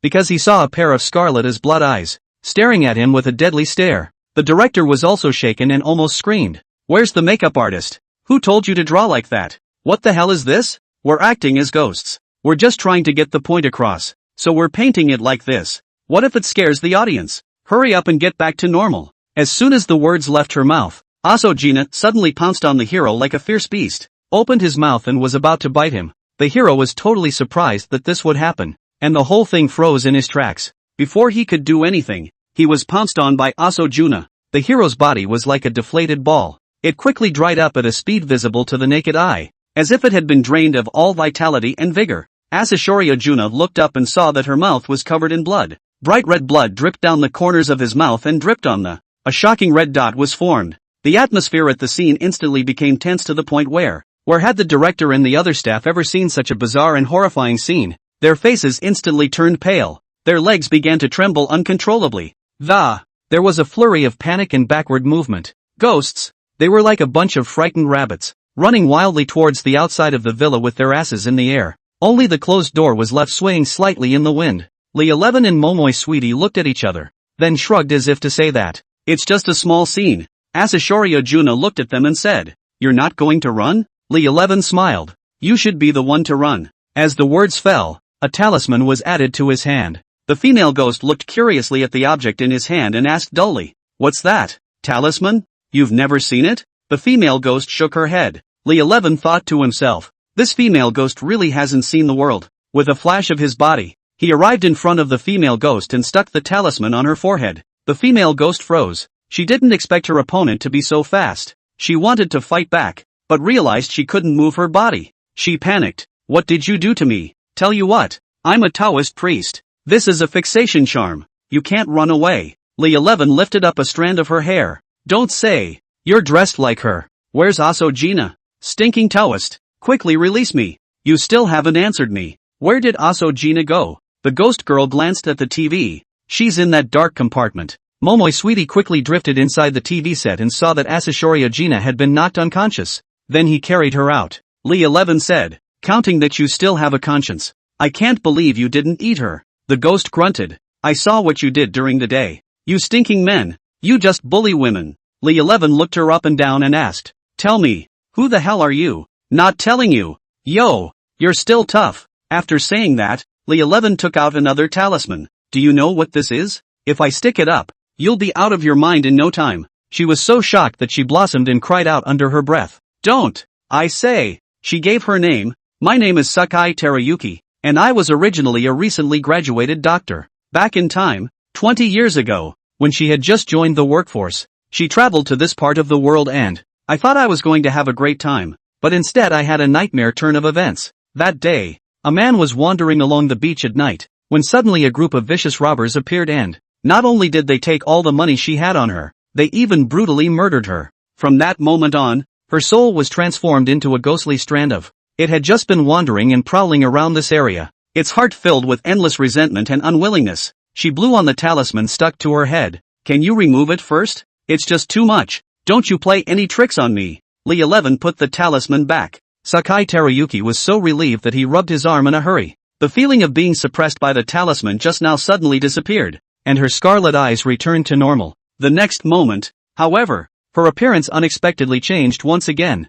Because he saw a pair of scarlet as blood eyes, staring at him with a deadly stare. The director was also shaken and almost screamed. "Where's the makeup artist? Who told you to draw like that? What the hell is this? We're acting as ghosts. We're just trying to get the point across, so we're painting it like this. What if it scares the audience? Hurry up and get back to normal." As soon as the words left her mouth, Asojina suddenly pounced on the hero like a fierce beast, opened his mouth and was about to bite him. The hero was totally surprised that this would happen, and the whole thing froze in his tracks. Before he could do anything, he was pounced on by Asojuna. The hero's body was like a deflated ball. It quickly dried up at a speed visible to the naked eye, as if it had been drained of all vitality and vigor. Asashoriojuna looked up and saw that her mouth was covered in blood. Bright red blood dripped down the corners of his mouth and dripped on a shocking red dot was formed. The atmosphere at the scene instantly became tense to the point where Where had the director and the other staff ever seen such a bizarre and horrifying scene? Their faces instantly turned pale. Their legs began to tremble uncontrollably. There was a flurry of panic and backward movement. Ghosts. They were like a bunch of frightened rabbits, running wildly towards the outside of the villa with their asses in the air. Only the closed door was left swaying slightly in the wind. Lee 11 and Momoy Sweetie looked at each other, then shrugged as if to say that it's just a small scene. Asashori Ojuna looked at them and said, "You're not going to run?" Lee 11 smiled. "You should be the one to run." As the words fell, a talisman was added to his hand. The female ghost looked curiously at the object in his hand and asked dully, "What's that? Talisman? You've never seen it?" The female ghost shook her head. Lee 11 thought to himself, this female ghost really hasn't seen the world. With a flash of his body, he arrived in front of the female ghost and stuck the talisman on her forehead. The female ghost froze. She didn't expect her opponent to be so fast. She wanted to fight back, but realized she couldn't move her body. She panicked. "What did you do to me?" "Tell you what, I'm a Taoist priest. This is a fixation charm. You can't run away." Lee 11 lifted up a strand of her hair. "Don't say. You're dressed like her. Where's Asojina? Stinking Taoist. Quickly release me. You still haven't answered me. Where did Asojina go?" The ghost girl glanced at the TV. "She's in that dark compartment." Momoy Sweetie quickly drifted inside the TV set and saw that Asashori Ojina had been knocked unconscious. Then he carried her out. Lee 11 said, "Counting that you still have a conscience, I can't believe you didn't eat her." The ghost grunted. "I saw what you did during the day. You stinking men. You just bully women." Lee 11 looked her up and down and asked, "Tell me, who the hell are you?" "Not telling you." "Yo, you're still tough." After saying that, Lee 11 took out another talisman. "Do you know what this is? If I stick it up, you'll be out of your mind in no time." She was so shocked that she blossomed and cried out under her breath, "Don't, I say." She gave her name. "My name is Sakai Terayuki, and I was originally a recently graduated doctor. Back in time, 20 years ago, when she had just joined the workforce, she traveled to this part of the world and I thought I was going to have a great time, but instead I had a nightmare turn of events. That day, a man was wandering along the beach at night, when suddenly a group of vicious robbers appeared and not only did they take all the money she had on her, they even brutally murdered her. From that moment on, her soul was transformed into a ghostly strand of it had just been wandering and prowling around this area, its heart filled with endless resentment and unwillingness. She blew on the talisman stuck to her head. "Can you remove it first? It's just too much. Don't you play any tricks on me." Lee 11 put the talisman back. Sakai Terayuki was so relieved that he rubbed his arm in a hurry. The feeling of being suppressed by the talisman just now suddenly disappeared, and her scarlet eyes returned to normal. The next moment, however, her appearance unexpectedly changed once again.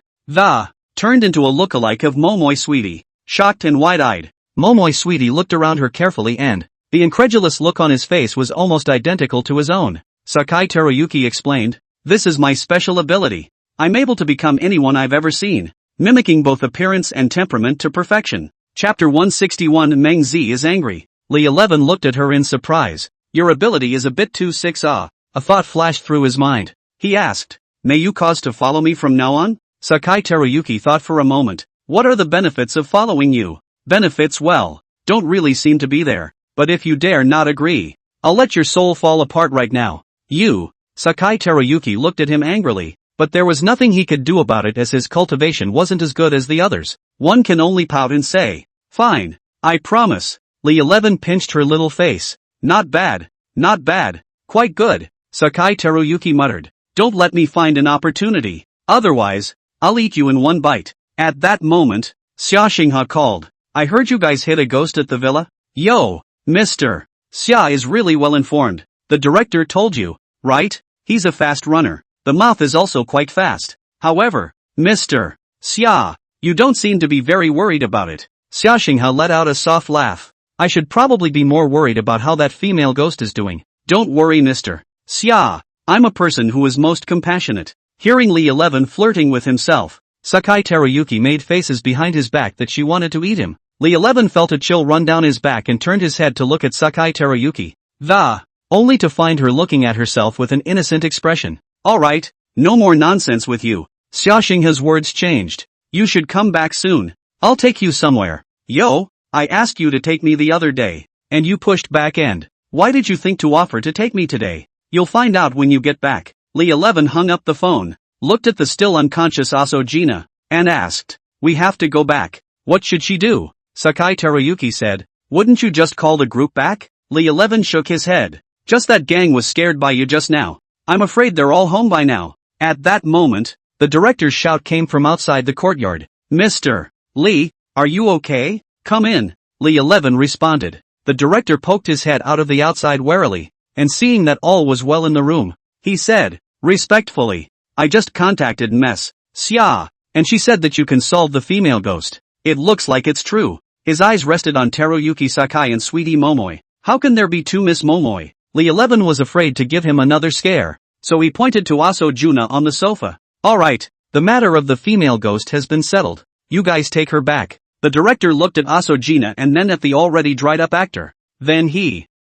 Turned into a lookalike of Momoy Sweetie, shocked and wide-eyed. Momoy Sweetie looked around her carefully and the incredulous look on his face was almost identical to his own. Sakai Terayuki explained, "This is my special ability. I'm able to become anyone I've ever seen, mimicking both appearance and temperament to perfection." Chapter 161 Meng Zi is angry. Lee 11 looked at her in surprise. "Your ability is a bit too sick. A thought flashed through his mind. He asked, "May you cause to follow me from now on?" Sakai Terayuki thought for a moment. "What are the benefits of following you?" "Benefits, well, don't really seem to be there. But if you dare not agree, I'll let your soul fall apart right now." "You?" Sakai Terayuki looked at him angrily, but there was nothing he could do about it as his cultivation wasn't as good as the others. One can only pout and say, "Fine, I promise." Lee 11 pinched her little face. Not bad, quite good," Sakai Terayuki muttered. "Don't let me find an opportunity. Otherwise, I'll eat you in one bite." At that moment, Xia Xinghe called, "I heard you guys hit a ghost at the villa?" "Yo, Mr. Xia is really well informed. The director told you, right? He's a fast runner. The mouth is also quite fast. However, Mr. Xia, you don't seem to be very worried about it." Xia Xinghe let out a soft laugh. "I should probably be more worried about how that female ghost is doing." "Don't worry, Mr. Xia. I'm a person who is most compassionate." Hearing Lee 11 flirting with himself, Sakai Terayuki made faces behind his back that she wanted to eat him. Lee 11 felt a chill run down his back and turned his head to look at Sakai Terayuki. Only to find her looking at herself with an innocent expression. "Alright, no more nonsense with you." Xia Xinghe's words changed. "You should come back soon. I'll take you somewhere." "Yo, I asked you to take me the other day, and you pushed back and why did you think to offer to take me today? You'll find out when you get back." Lee 11 hung up the phone, looked at the still unconscious Asojina, and asked, We have to go back. What should she do? Sakai Teruyuki said. Wouldn't you just call the group back? Lee 11 shook his head. Just that gang was scared by you just now. I'm afraid they're all home by now. At that moment, the director's shout came from outside the courtyard. Mr. Lee, are you okay? Come in. Lee 11 responded. The director poked his head out of the outside warily, and seeing that all was well in the room, he said, respectfully, I just contacted Ms. Xia, and she said that you can solve the female ghost. It looks like it's true. His eyes rested on Teruyuki Sakai and Sweetie Momoi. How can there be two Miss Momoi? Lee 11 was afraid to give him another scare, so he pointed to Aso Juna on the sofa. Alright, the matter of the female ghost has been settled. You guys take her back. The director looked at Aso Juna and then at the already dried up actor. Then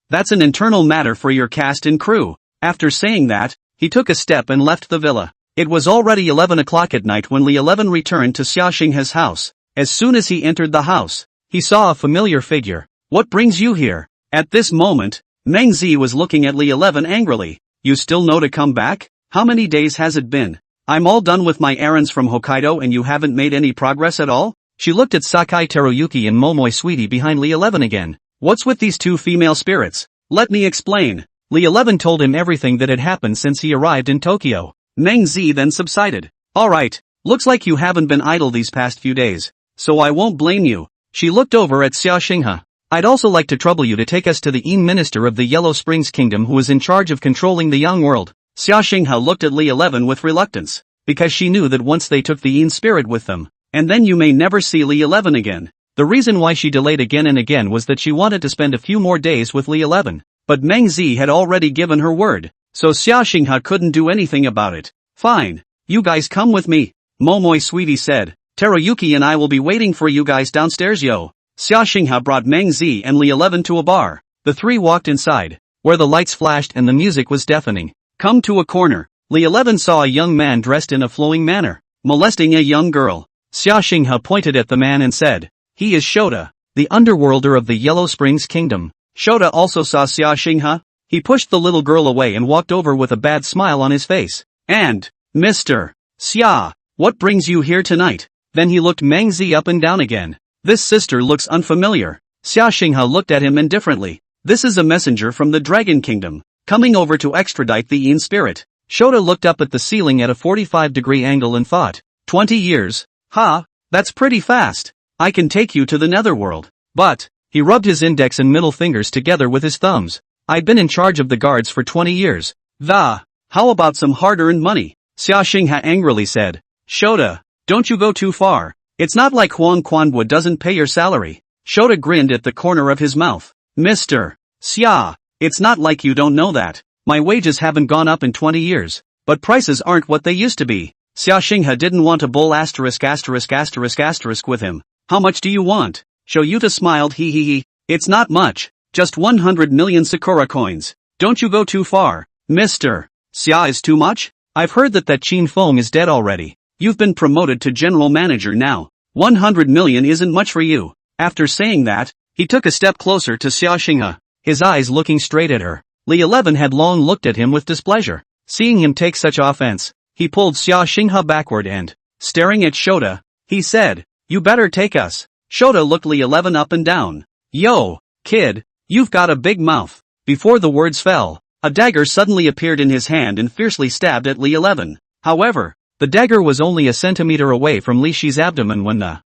that's an internal matter for your cast and crew. After saying that, he took a step and left the villa. It was already 11 o'clock at night when Lee 11 returned to Xia Xinghe's house. As soon as he entered the house, he saw a familiar figure. What brings you here? At this moment, Meng Zi was looking at Lee 11 angrily. You still know to come back? How many days has it been? I'm all done with my errands from Hokkaido and you haven't made any progress at all? She looked at Sakai Teruyuki and Momoi Sweetie behind Lee 11 again. What's with these two female spirits? Let me explain. Lee 11 told him everything that had happened since he arrived in Tokyo. Meng Zi then subsided. Alright, looks like you haven't been idle these past few days, so I won't blame you. She looked over at Xia Xinghe. I'd also like to trouble you to take us to the Yin Minister of the Yellow Springs Kingdom who is in charge of controlling the young world. Xia Xinghe looked at Lee 11 with reluctance, because she knew that once they took the Yin spirit with them, and then you may never see Lee 11 again. The reason why she delayed again and again was that she wanted to spend a few more days with Lee 11, but Meng Zi had already given her word, so Xia Xinghe couldn't do anything about it. Fine, you guys come with me, Momoi Sweetie said. Teruyuki and I will be waiting for you guys downstairs yo. Xia Xinghe brought Meng Zi and Lee 11 to a bar. The three walked inside, where the lights flashed and the music was deafening. Come to a corner. Lee 11 saw a young man dressed in a flowing manner, molesting a young girl. Xia Xinghe pointed at the man and said, he is Shota, the underworlder of the Yellow Springs Kingdom. Shota also saw Xia Xinghe. He pushed the little girl away and walked over with a bad smile on his face. And, Mr. Xia, what brings you here tonight? Then he looked Meng Zi up and down again. This sister looks unfamiliar. Xia Xinghe looked at him indifferently. This is a messenger from the Dragon Kingdom, coming over to extradite the Yin spirit. Shota looked up at the ceiling at a 45-degree angle and thought, 20 years? Ha, that's pretty fast. I can take you to the netherworld. But, he rubbed his index and middle fingers together with his thumbs. I've been in charge of the guards for 20 years. How about some hard-earned money? Xia Xinghe angrily said. Shota, don't you go too far. It's not like Huang Quanhua doesn't pay your salary. Shota grinned at the corner of his mouth. Mr. Xia, it's not like you don't know that. My wages haven't gone up in 20 years, but prices aren't what they used to be. Xia Xinghe didn't want to bull ***** with him. How much do you want? Shoyuta smiled he. It's not much, just 100 million Sakura coins. Don't you go too far. Mr. Xia is too much? I've heard that Qin Feng is dead already. You've been promoted to general manager now. 100 million isn't much for you. After saying that, he took a step closer to Xia Xinghe, his eyes looking straight at her. Lee 11 had long looked at him with displeasure. Seeing him take such offense, he pulled Xia Xinghe backward and, staring at Shota, he said, you better take us. Shota looked Lee 11 up and down. Yo, kid, you've got a big mouth. Before the words fell, a dagger suddenly appeared in his hand and fiercely stabbed at Lee 11. However, the dagger was only a centimeter away from Li Shi's abdomen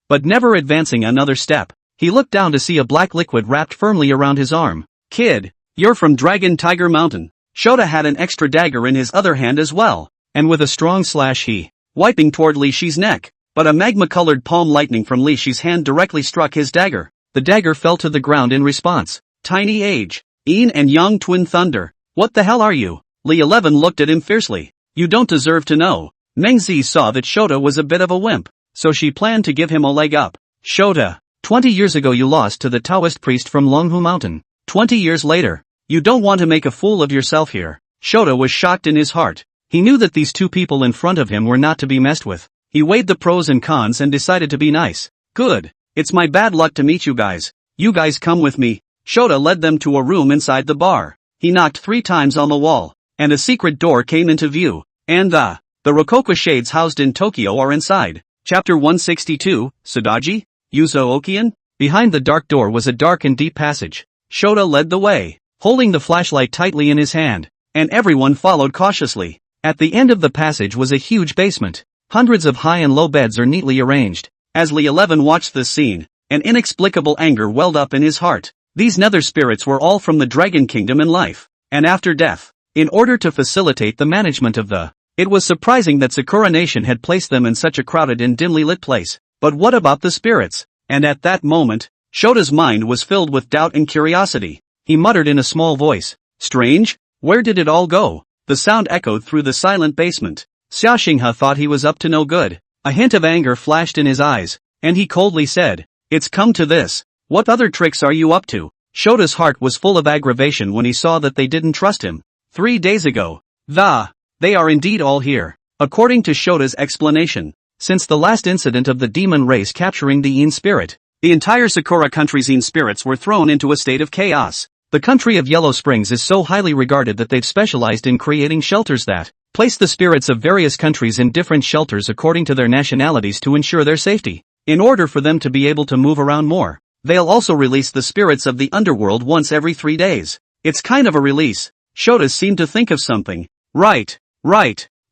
but never advancing another step, he looked down to see a black liquid wrapped firmly around his arm. Kid, you're from Dragon Tiger Mountain. Shota had an extra dagger in his other hand as well, and with a strong slash he, wiping toward Li Shi's neck, but a magma-colored palm lightning from Li Shi's hand directly struck his dagger. The dagger fell to the ground in response. Tiny age. Yin and Yang twin thunder. What the hell are you? Lee 11 looked at him fiercely. You don't deserve to know. Meng Zi saw that Shota was a bit of a wimp, so she planned to give him a leg up. Shota, 20 years ago you lost to the Taoist priest from Luohua mountain. 20 years later, you don't want to make a fool of yourself here. Shota was shocked in his heart. He knew that these two people in front of him were not to be messed with. He weighed the pros and cons and decided to be nice. Good. It's my bad luck to meet you guys. You guys come with me. Shota led them to a room inside the bar. He knocked 3 times on the wall, and a secret door came into view. And the Rococo shades housed in Tokyo are inside. Chapter 162, Sudaji? Yuzo-okian? Behind the dark door was a dark and deep passage. Shota led the way, holding the flashlight tightly in his hand, and everyone followed cautiously. At the end of the passage was a huge basement. Hundreds of high and low beds are neatly arranged. As Li 11 watched this scene, an inexplicable anger welled up in his heart. These nether spirits were all from the Dragon Kingdom in life, and after death. In order to facilitate the management of the... It was surprising that Sakura Nation had placed them in such a crowded and dimly lit place. But what about the spirits? And at that moment, Shota's mind was filled with doubt and curiosity. He muttered in a small voice, "Strange? Where did it all go?" The sound echoed through the silent basement. Xiaxinghe thought he was up to no good. A hint of anger flashed in his eyes, and he coldly said, "It's come to this. What other tricks are you up to?" Shota's heart was full of aggravation when he saw that they didn't trust him. 3 days ago. They are indeed all here. According to Shota's explanation, since the last incident of the demon race capturing the Yin spirit, the entire Sakura country's Yin spirits were thrown into a state of chaos. The country of Yellow Springs is so highly regarded that they've specialized in creating shelters that place the spirits of various countries in different shelters according to their nationalities to ensure their safety. In order for them to be able to move around more, they'll also release the spirits of the underworld once every 3 days. It's kind of a release. Shota seemed to think of something. Right.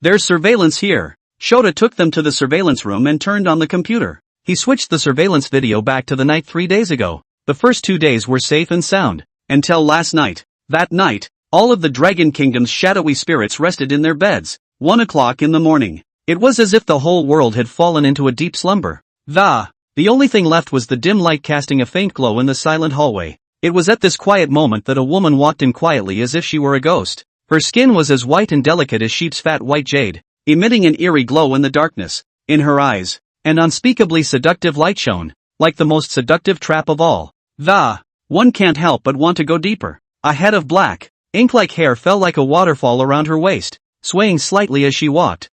There's surveillance here. Shota took them to the surveillance room and turned on the computer. He switched the surveillance video back to the night 3 days ago. The first 2 days were safe and sound. Until last night. That night, all of the Dragon Kingdom's shadowy spirits rested in their beds. 1 o'clock in the morning. It was as if the whole world had fallen into a deep slumber. The only thing left was the dim light casting a faint glow in the silent hallway. It was at this quiet moment that a woman walked in quietly as if she were a ghost. Her skin was as white and delicate as sheep's fat white jade, emitting an eerie glow in the darkness. In her eyes, an unspeakably seductive light shone, like the most seductive trap of all. One can't help but want to go deeper. A head of black, ink-like hair fell like a waterfall around her waist, swaying slightly as she walked.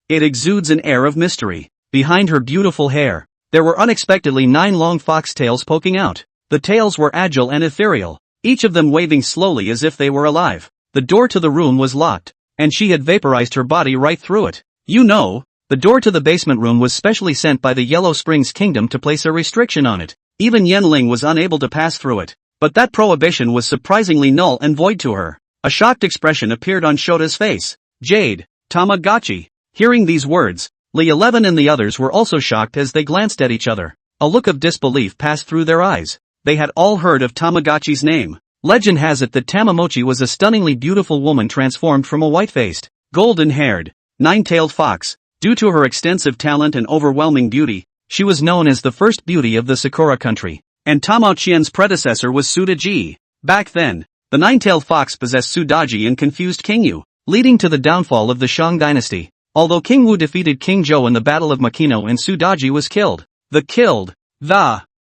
It exudes an air of mystery. Behind her beautiful hair, there were unexpectedly 9 long fox tails poking out. The tails were agile and ethereal, each of them waving slowly as if they were alive. The door to the room was locked, and she had vaporized her body right through it. The door to the basement room was specially sent by the Yellow Springs Kingdom to place a restriction on it. Even Yanling was unable to pass through it. But that prohibition was surprisingly null and void to her. A shocked expression appeared on Shota's face. "Jade, Tamagotchi." Hearing these words, Li 11 and the others were also shocked as they glanced at each other. A look of disbelief passed through their eyes. They had all heard of Tamagotchi's name. Legend has it that Tamagotchi was a stunningly beautiful woman transformed from a white-faced, golden-haired, 9-tailed fox. Due to her extensive talent and overwhelming beauty, she was known as the first beauty of the Sakura country. And Tamao Qian's predecessor was Sudaji. Back then, the 9-tailed fox possessed Sudaji and confused King Yu, leading to the downfall of the Shang dynasty. Although King Wu defeated King Zhou in the Battle of Makino and Sudaji was killed.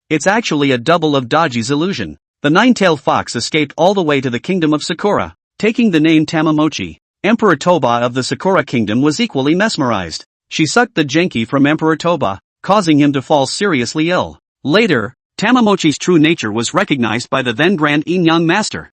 It's actually a double of Daji's illusion. The 9-tailed fox escaped all the way to the kingdom of Sakura, taking the name Tamamochi. Emperor Toba of the Sakura kingdom was equally mesmerized. She sucked the genki from Emperor Toba, causing him to fall seriously ill. Later, Tamamochi's true nature was recognized by the then Grand Yin-Yang master.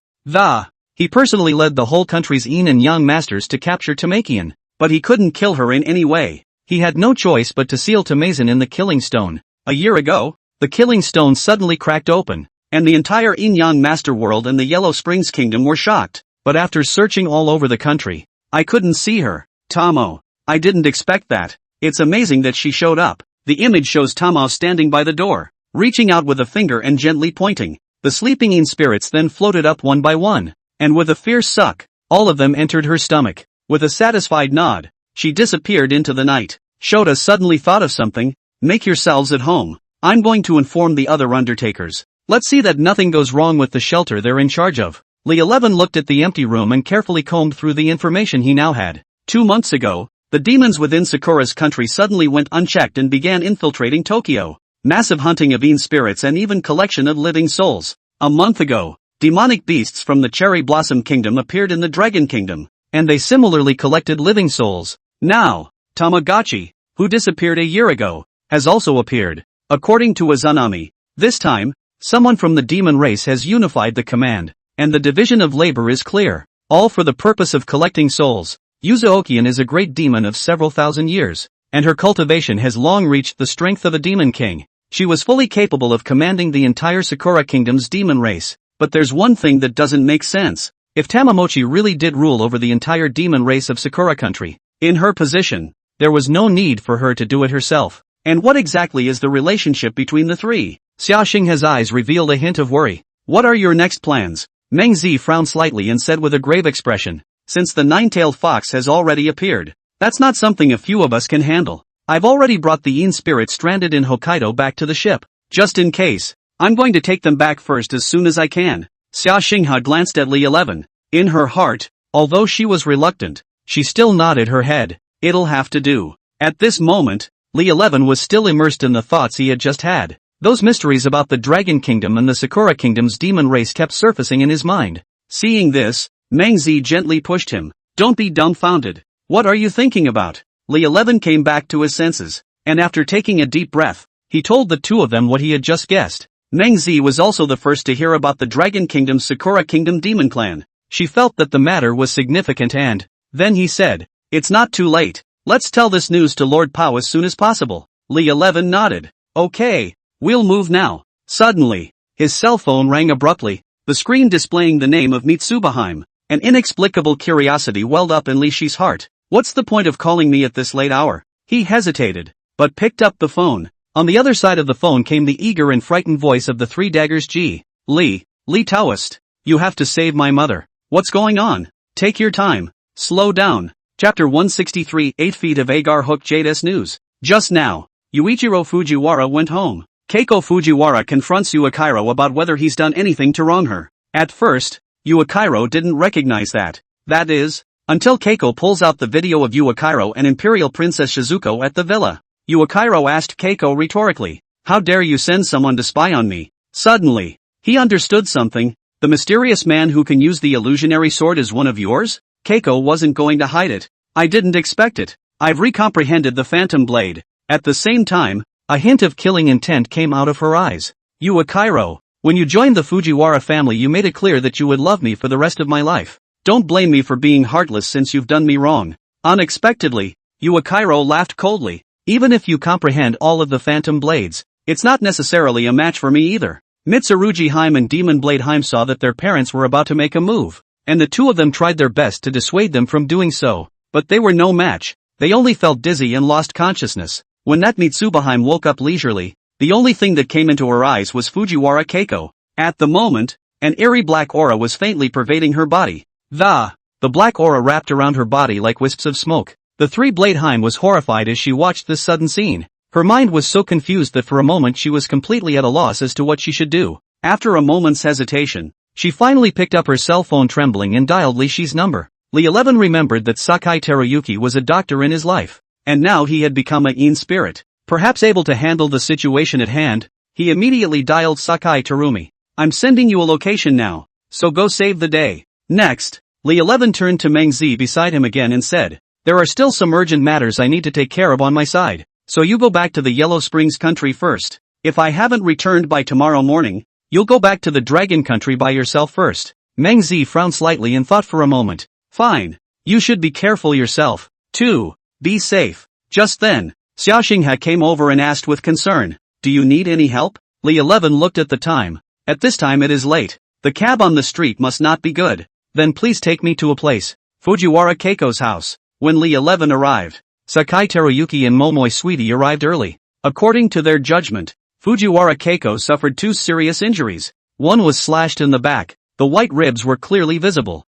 He personally led the whole country's Yin and Yang masters to capture Tamakian, but he couldn't kill her in any way. He had no choice but to seal Tamazen in the killing stone. A year ago, the killing stone suddenly cracked open, and the entire Yin-Yang master world and the Yellow Springs kingdom were shocked. But after searching all over the country, I couldn't see her. Tamo. I didn't expect that. It's amazing that she showed up. The image shows Tamo standing by the door, reaching out with a finger and gently pointing. The sleeping Yin spirits then floated up one by one, and with a fierce suck, all of them entered her stomach. With a satisfied nod, she disappeared into the night. Shota suddenly thought of something. Make yourselves at home. I'm going to inform the other undertakers. Let's see that nothing goes wrong with the shelter they're in charge of. Li 11 looked at the empty room and carefully combed through the information he now had. 2 months ago, the demons within Sakura's country suddenly went unchecked and began infiltrating Tokyo. Massive hunting of Yin spirits and even collection of living souls. A month ago, demonic beasts from the Cherry Blossom Kingdom appeared in the Dragon Kingdom, and they similarly collected living souls. Now, Tamagotchi, who disappeared a year ago, has also appeared. According to Izanami, this time, someone from the demon race has unified the command, and the division of labor is clear, all for the purpose of collecting souls. Yuzo-okian is a great demon of several thousand years. and her cultivation has long reached the strength of a demon king. She was fully capable of commanding the entire Sakura Kingdom's demon race. But there's one thing that doesn't make sense. If Tamamochi really did rule over the entire demon race of Sakura country, in her position, there was no need for her to do it herself. And what exactly is the relationship between the three? Xia Xinghe's eyes revealed a hint of worry. What are your next plans? Meng Zi frowned slightly and said with a grave expression, since the nine-tailed fox has already appeared, that's not something a few of us can handle. I've already brought the Yin spirit stranded in Hokkaido back to the ship. Just in case, I'm going to take them back first as soon as I can. Xia Xinghe glanced at Li 11. In her heart, although she was reluctant, she still nodded her head. It'll have to do. At this moment, Li 11 was still immersed in the thoughts he had just had. Those mysteries about the Dragon Kingdom and the Sakura Kingdom's demon race kept surfacing in his mind. Seeing this, Meng Zi gently pushed him. Don't be dumbfounded. What are you thinking about? Li 11 came back to his senses, and after taking a deep breath, he told the two of them what he had just guessed. Meng Zi was also the first to hear about the Dragon Kingdom's Sakura Kingdom demon clan. She felt that the matter was significant and, then he said, it's not too late. Let's tell this news to Lord Pao as soon as possible. Li 11 nodded. Okay, we'll move now. Suddenly, his cell phone rang abruptly, the screen displaying the name of Mitsubiheim. An inexplicable curiosity welled up in Li Shi's heart. What's the point of calling me at this late hour? He hesitated, but picked up the phone. On the other side of the phone came the eager and frightened voice of the Three Daggers G. Li Taoist. You have to save my mother. What's going on? Take your time. Slow down. Chapter 163 8 Feet of Agar Hook Jades News. Just now, Yuichiro Fujiwara went home. Keiko Fujiwara confronts Yuichiro about whether he's done anything to wrong her. At first, Yuichiro didn't recognize that. That is, until Keiko pulls out the video of Yuichiro and Imperial Princess Shizuko at the villa. Yuichiro asked Keiko rhetorically, how dare you send someone to spy on me? Suddenly, he understood something. The mysterious man who can use the illusionary sword is one of yours? Keiko wasn't going to hide it. I didn't expect it. I've recomprehended the phantom blade. At the same time, a hint of killing intent came out of her eyes. Yuichiro, when you joined the Fujiwara family you made it clear that you would love me for the rest of my life. Don't blame me for being heartless since you've done me wrong. Unexpectedly, Yuichiro laughed coldly. Even if you comprehend all of the phantom blades, it's not necessarily a match for me either. Mitsurugi Heim and Demon Blade Heim saw that their parents were about to make a move, and the two of them tried their best to dissuade them from doing so, but they were no match. They only felt dizzy and lost consciousness. When that Mitsubiheim woke up leisurely, the only thing that came into her eyes was Fujiwara Keiko. At the moment, an eerie black aura was faintly pervading her body. The black aura wrapped around her body like wisps of smoke. The three-blade Heim was horrified as she watched this sudden scene. Her mind was so confused that for a moment she was completely at a loss as to what she should do. After a moment's hesitation, she finally picked up her cell phone trembling and dialed Li Shi's number. Li 11 remembered that Sakai Teruyuki was a doctor in his life, and now he had become a Yin spirit. Perhaps able to handle the situation at hand, he immediately dialed Sakai Terumi. I'm sending you a location now, so go save the day. Next, Li 11 turned to Meng Zi beside him again and said, there are still some urgent matters I need to take care of on my side, so you go back to the Yellow Springs country first. If I haven't returned by tomorrow morning, you'll go back to the Dragon country by yourself first. Meng Zi frowned slightly and thought for a moment. Fine. You should be careful yourself, too. Be safe. Just then, Xia Xinghe came over and asked with concern, do you need any help? Li 11 looked at the time. At this time it is late. The cab on the street must not be good. Then please take me to a place. Fujiwara Keiko's house. When Li 11 arrived, Sakai Teruyuki and Momoi Sweetie arrived early. According to their judgment, Fujiwara Keiko suffered two serious injuries. One was slashed in the back. The white ribs were clearly visible.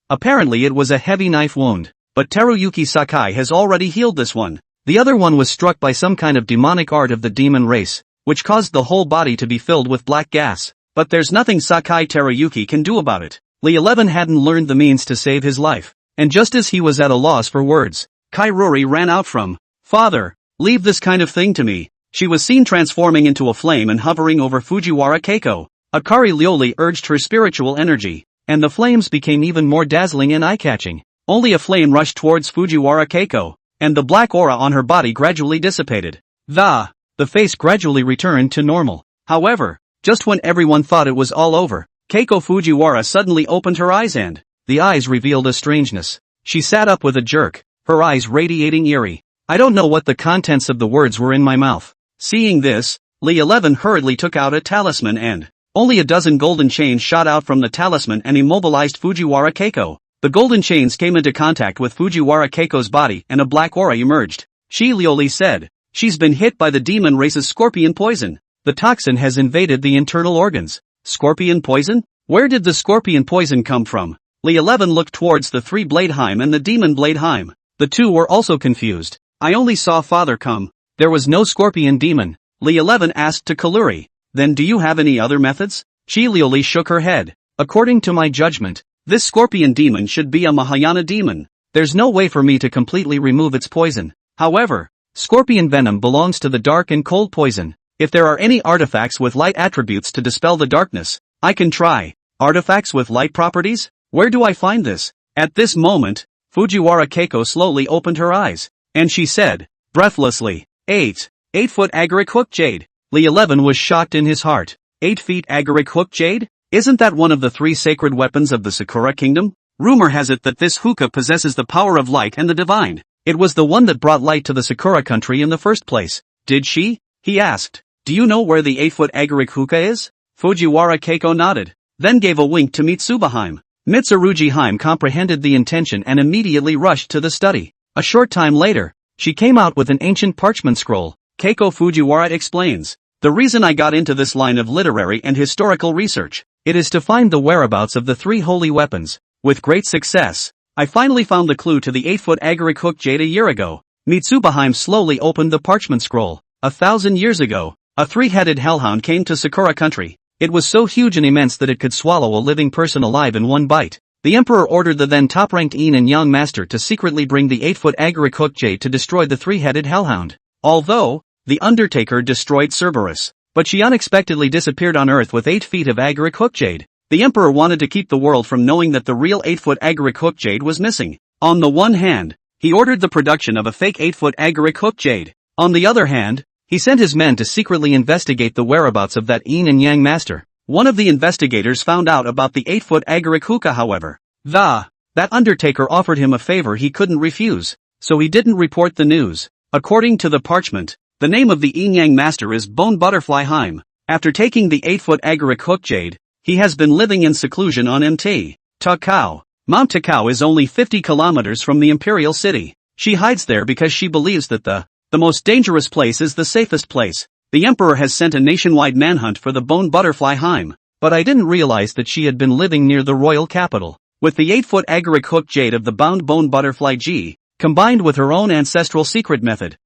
Apparently it was a heavy knife wound, but Teruyuki Sakai has already healed this one. The other one was struck by some kind of demonic art of the demon race, which caused the whole body to be filled with black gas. But there's nothing Sakai Teruyuki can do about it. Li 11 hadn't learned the means to save his life, and just as he was at a loss for words, Kairuri ran out from, Father, leave this kind of thing to me. She was seen transforming into a flame and hovering over Fujiwara Keiko. Akari Lioli urged her spiritual energy, and the flames became even more dazzling and eye-catching. Only a flame rushed towards Fujiwara Keiko, and the black aura on her body gradually dissipated. The face gradually returned to normal. However, just when everyone thought it was all over, Keiko Fujiwara suddenly opened her eyes and, the eyes revealed a strangeness. She sat up with a jerk, her eyes radiating eerie. I don't know what the contents of the words were in my mouth. Seeing this, Li 11 hurriedly took out a talisman and only a dozen golden chains shot out from the talisman and immobilized Fujiwara Keiko. The golden chains came into contact with Fujiwara Keiko's body and a black aura emerged. Shi Lioli said, "She's been hit by the demon race's scorpion poison. The toxin has invaded the internal organs." Scorpion poison? Where did the scorpion poison come from? Li 11 looked towards the three Bladeheim and the demon Bladeheim. The two were also confused. "I only saw father come. There was no scorpion demon." Li 11 asked to Kaluri. "Then do you have any other methods?" Shi Lioli shook her head. "According to my judgment, this scorpion demon should be a Mahayana demon. There's no way for me to completely remove its poison. However, scorpion venom belongs to the dark and cold poison. If there are any artifacts with light attributes to dispel the darkness, I can try." "Artifacts with light properties? Where do I find this?" At this moment, Fujiwara Keiko slowly opened her eyes, and she said, breathlessly, 8-foot agaric hook jade." Li 11 was shocked in his heart. 8 feet agaric hook jade? Isn't that one of the 3 sacred weapons of the Sakura Kingdom? Rumor has it that this hookah possesses the power of light and the divine. It was the one that brought light to the Sakura country in the first place. "Did she?" he asked. "Do you know where the 8-foot agaric hookah is?" Fujiwara Keiko nodded, then gave a wink to Mitsubaheim. Mitsurugiheim comprehended the intention and immediately rushed to the study. A short time later, she came out with an ancient parchment scroll. Keiko Fujiwara explains, "The reason I got into this line of literary and historical research, it is to find the whereabouts of the 3 holy weapons. With great success, I finally found the clue to the 8-foot agaric hook jade a year ago." Mitsubaheim slowly opened the parchment scroll. 1,000 years ago, a 3-headed hellhound came to Sakura country. It was so huge and immense that it could swallow a living person alive in one bite. The emperor ordered the then top-ranked Yin-Yang master to secretly bring the 8-foot agaric hook jade to destroy the 3-headed hellhound. Although, the Undertaker destroyed Cerberus, but she unexpectedly disappeared on Earth with 8 feet of agaric hook jade. The emperor wanted to keep the world from knowing that the real 8-foot agaric hook jade was missing. On the one hand, he ordered the production of a fake 8-foot agaric hook jade. On the other hand, he sent his men to secretly investigate the whereabouts of that Yin and Yang master. One of the investigators found out about the 8-foot agaric hookah, however. That Undertaker offered him a favor he couldn't refuse, so he didn't report the news. According to the parchment, the name of the Yin-Yang master is Bone Butterfly Heim. After taking the 8-foot agaric hook jade, he has been living in seclusion on Mt. Takao. Mount Takao is only 50 kilometers from the imperial city. She hides there because she believes that the most dangerous place is the safest place. The emperor has sent a nationwide manhunt for the Bone Butterfly Heim, but I didn't realize that she had been living near the royal capital. With the 8-foot agaric hook jade of the bound Bone Butterfly G, combined with her own ancestral secret method,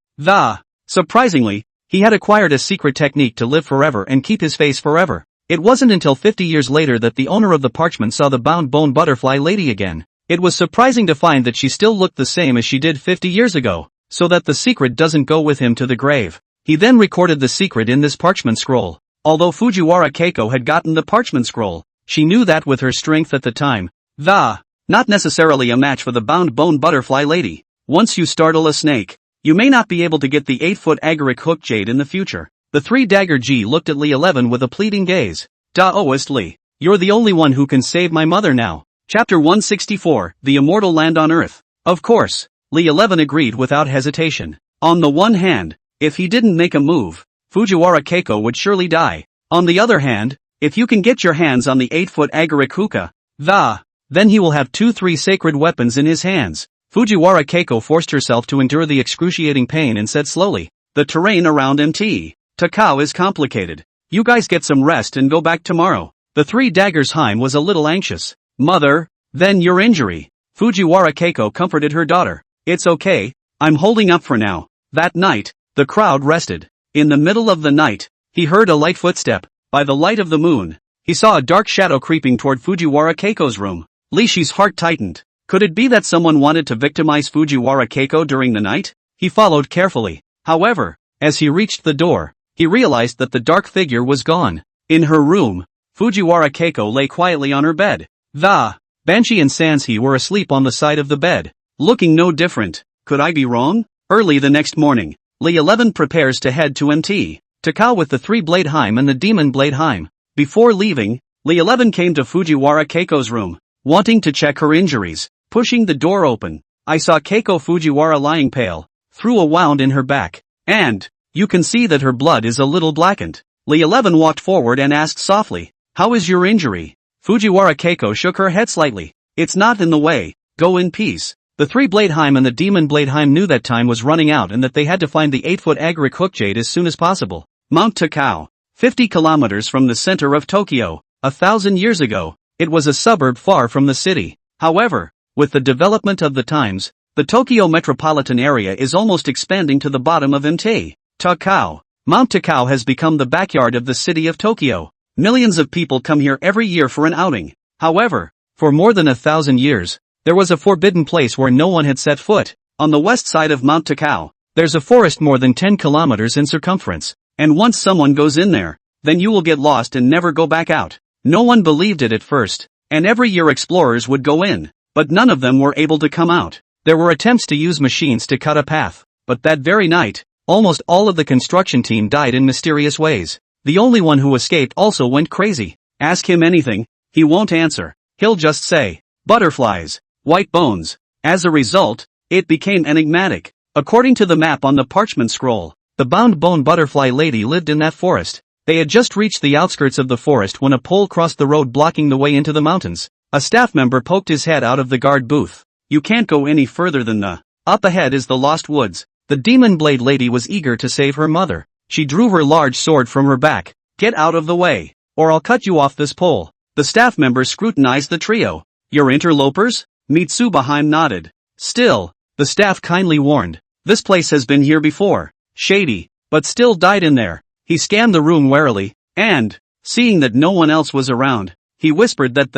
surprisingly, he had acquired a secret technique to live forever and keep his face forever. It wasn't until 50 years later that the owner of the parchment saw the bound Bone Butterfly lady again. It was surprising to find that she still looked the same as she did 50 years ago, so that the secret doesn't go with him to the grave. He then recorded the secret in this parchment scroll. Although Fujiwara Keiko had gotten the parchment scroll, she knew that with her strength at the time, not necessarily a match for the bound Bone Butterfly lady. Once you startle a snake, you may not be able to get the 8-foot agaric hook jade in the future. The 3-dagger G looked at Li 11 with a pleading gaze. Taoist Li, you're the only one who can save my mother now. Chapter 164, The Immortal Land on Earth. Of course, Li 11 agreed without hesitation. On the one hand, if he didn't make a move, Fujiwara Keiko would surely die. On the other hand, if you can get your hands on the 8-foot agaric hookah, then he will have 2-3 sacred weapons in his hands. Fujiwara Keiko forced herself to endure the excruciating pain and said slowly, "The terrain around Mt. Takao is complicated. You guys get some rest and go back tomorrow." The 3-daggers Heim was a little anxious. "Mother, then your injury." Fujiwara Keiko comforted her daughter. "It's okay, I'm holding up for now." That night, the crowd rested. In the middle of the night, he heard a light footstep. By the light of the moon, he saw a dark shadow creeping toward Fujiwara Keiko's room. Lishi's heart tightened. Could it be that someone wanted to victimize Fujiwara Keiko during the night? He followed carefully. However, as he reached the door, he realized that the dark figure was gone. In her room, Fujiwara Keiko lay quietly on her bed. Banshee and Sansui were asleep on the side of the bed, looking no different. Could I be wrong? Early the next morning, Li 11 prepares to head to Mt. Takao with the 3-blade Heim and the demon blade Heim. Before leaving, Li 11 came to Fujiwara Keiko's room, wanting to check her injuries. Pushing the door open, I saw Keiko Fujiwara lying pale, through a wound in her back. And you can see that her blood is a little blackened. Li 11 walked forward and asked softly, "How is your injury?" Fujiwara Keiko shook her head slightly. "It's not in the way, go in peace." The three Bladeheim and the demon Bladeheim knew that time was running out and that they had to find the 8-foot agaric hookjade as soon as possible. Mount Takao. 50 kilometers from the center of Tokyo. 1,000 years ago, it was a suburb far from the city. However, with the development of the times, the Tokyo metropolitan area is almost expanding to the bottom of Mt. Takao. Mount Takao has become the backyard of the city of Tokyo. Millions of people come here every year for an outing. However, for more than 1,000 years, there was a forbidden place where no one had set foot. On the west side of Mount Takao, there's a forest more than 10 kilometers in circumference. And once someone goes in there, then you will get lost and never go back out. No one believed it at first, and every year explorers would go in, but none of them were able to come out. There were attempts to use machines to cut a path, but that very night, almost all of the construction team died in mysterious ways. The only one who escaped also went crazy. Ask him anything, he won't answer. He'll just say, "Butterflies, white bones." As a result, it became enigmatic. According to the map on the parchment scroll, the bound bone butterfly lady lived in that forest. They had just reached the outskirts of the forest when a pole crossed the road blocking the way into the mountains. A staff member poked his head out of the guard booth. "You can't go any further than the. Up ahead is the Lost Woods." The demon blade lady was eager to save her mother. She drew her large sword from her back. "Get out of the way, or I'll cut you off this pole." The staff member scrutinized the trio. "You're interlopers?" Mitsubiheim nodded. "Still," the staff kindly warned, "this place has been here before. Shady, but still died in there." He scanned the room warily, and, seeing that no one else was around, he whispered that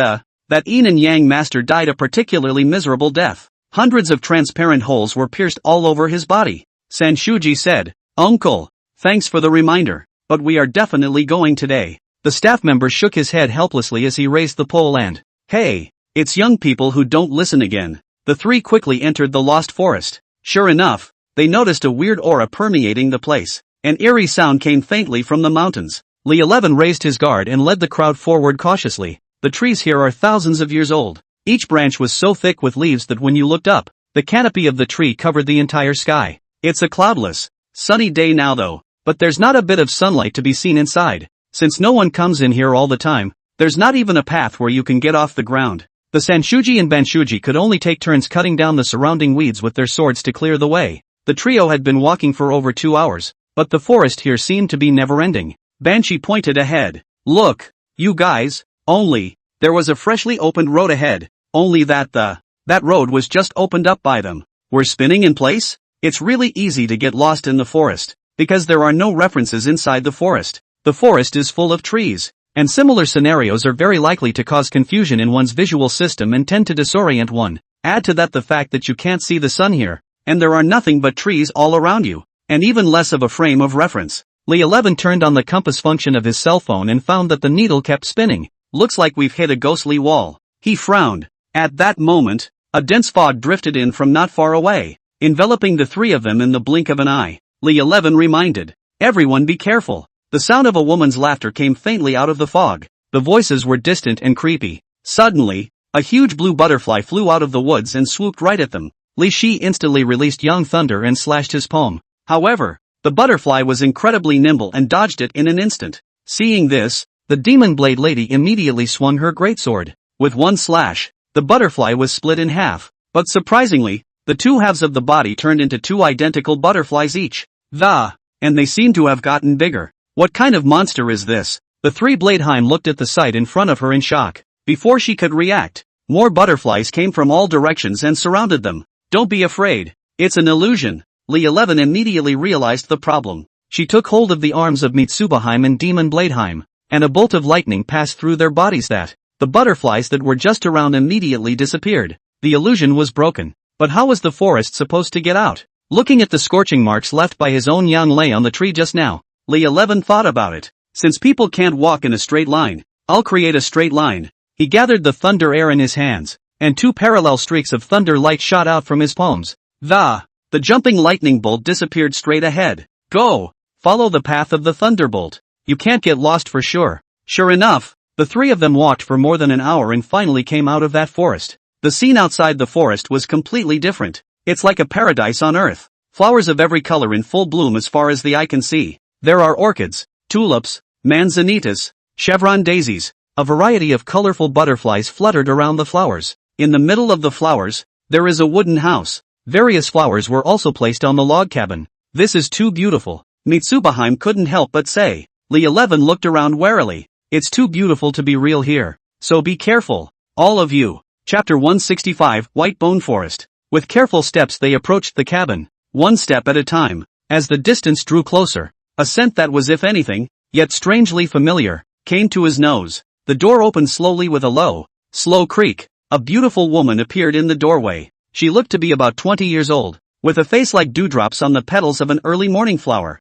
that Yin-Yang master died a particularly miserable death. Hundreds of transparent holes were pierced all over his body. Sanshuji said, "Uncle, thanks for the reminder, but we are definitely going today." The staff member shook his head helplessly as he raised the pole and, "Hey, it's young people who don't listen again." The three quickly entered the lost forest. Sure enough, they noticed a weird aura permeating the place. An eerie sound came faintly from the mountains. Li 11 raised his guard and led the crowd forward cautiously. The trees here are thousands of years old. Each branch was so thick with leaves that when you looked up, the canopy of the tree covered the entire sky. It's a cloudless, sunny day now though, but there's not a bit of sunlight to be seen inside. Since no one comes in here all the time, there's not even a path where you can get off the ground. The Sanshuji and Banshuji could only take turns cutting down the surrounding weeds with their swords to clear the way. The trio had been walking for over 2 hours, but the forest here seemed to be never-ending. Banshee pointed ahead. "Look, you guys, there was a freshly opened road ahead, only that road was just opened up by them. We're spinning in place?" It's really easy to get lost in the forest, because there are no references inside the forest. The forest is full of trees, and similar scenarios are very likely to cause confusion in one's visual system and tend to disorient one. Add to that the fact that you can't see the sun here, and there are nothing but trees all around you, and even less of a frame of reference. Li 11 turned on the compass function of his cell phone and found that the needle kept spinning. "Looks like we've hit a ghostly wall." He frowned. At that moment, a dense fog drifted in from not far away, enveloping the three of them in the blink of an eye. Li 11 reminded, "Everyone be careful." The sound of a woman's laughter came faintly out of the fog. The voices were distant and creepy. Suddenly, a huge blue butterfly flew out of the woods and swooped right at them. Li Shi instantly released Young Thunder and slashed his palm. However, the butterfly was incredibly nimble and dodged it in an instant. Seeing this, the demon blade lady immediately swung her greatsword. With one slash, the butterfly was split in half. But surprisingly, the two halves of the body turned into two identical butterflies each. And they seem to have gotten bigger. What kind of monster is this? The three Bladeheim looked at the sight in front of her in shock. Before she could react, more butterflies came from all directions and surrounded them. "Don't be afraid. It's an illusion." Li 11 immediately realized the problem. She took hold of the arms of Mitsubiheim and Demon Bladeheim, and a bolt of lightning passed through their bodies that the butterflies that were just around immediately disappeared. The illusion was broken. But how was the forest supposed to get out? Looking at the scorching marks left by his own Yang Lei on the tree just now, Li 11 thought about it. Since people can't walk in a straight line, I'll create a straight line. He gathered the thunder air in his hands, and two parallel streaks of thunder light shot out from his palms. The jumping lightning bolt disappeared straight ahead. "Go! Follow the path of the thunderbolt. You can't get lost for sure." Sure enough, the three of them walked for more than an hour and finally came out of that forest. The scene outside the forest was completely different. It's like a paradise on earth. Flowers of every color in full bloom as far as the eye can see. There are orchids, tulips, manzanitas, chevron daisies. A variety of colorful butterflies fluttered around the flowers. In the middle of the flowers, there is a wooden house. Various flowers were also placed on the log cabin. This is too beautiful. Mitsubiheim couldn't help but say. Li 11 looked around warily. It's too beautiful to be real here. So be careful. All of you. Chapter 165, White Bone Forest. With careful steps they approached the cabin, one step at a time. As the distance drew closer, a scent that was, if anything, yet strangely familiar, came to his nose. The door opened slowly with a low, slow creak. A beautiful woman appeared in the doorway. She looked to be about 20 years old, with a face like dewdrops on the petals of an early morning flower.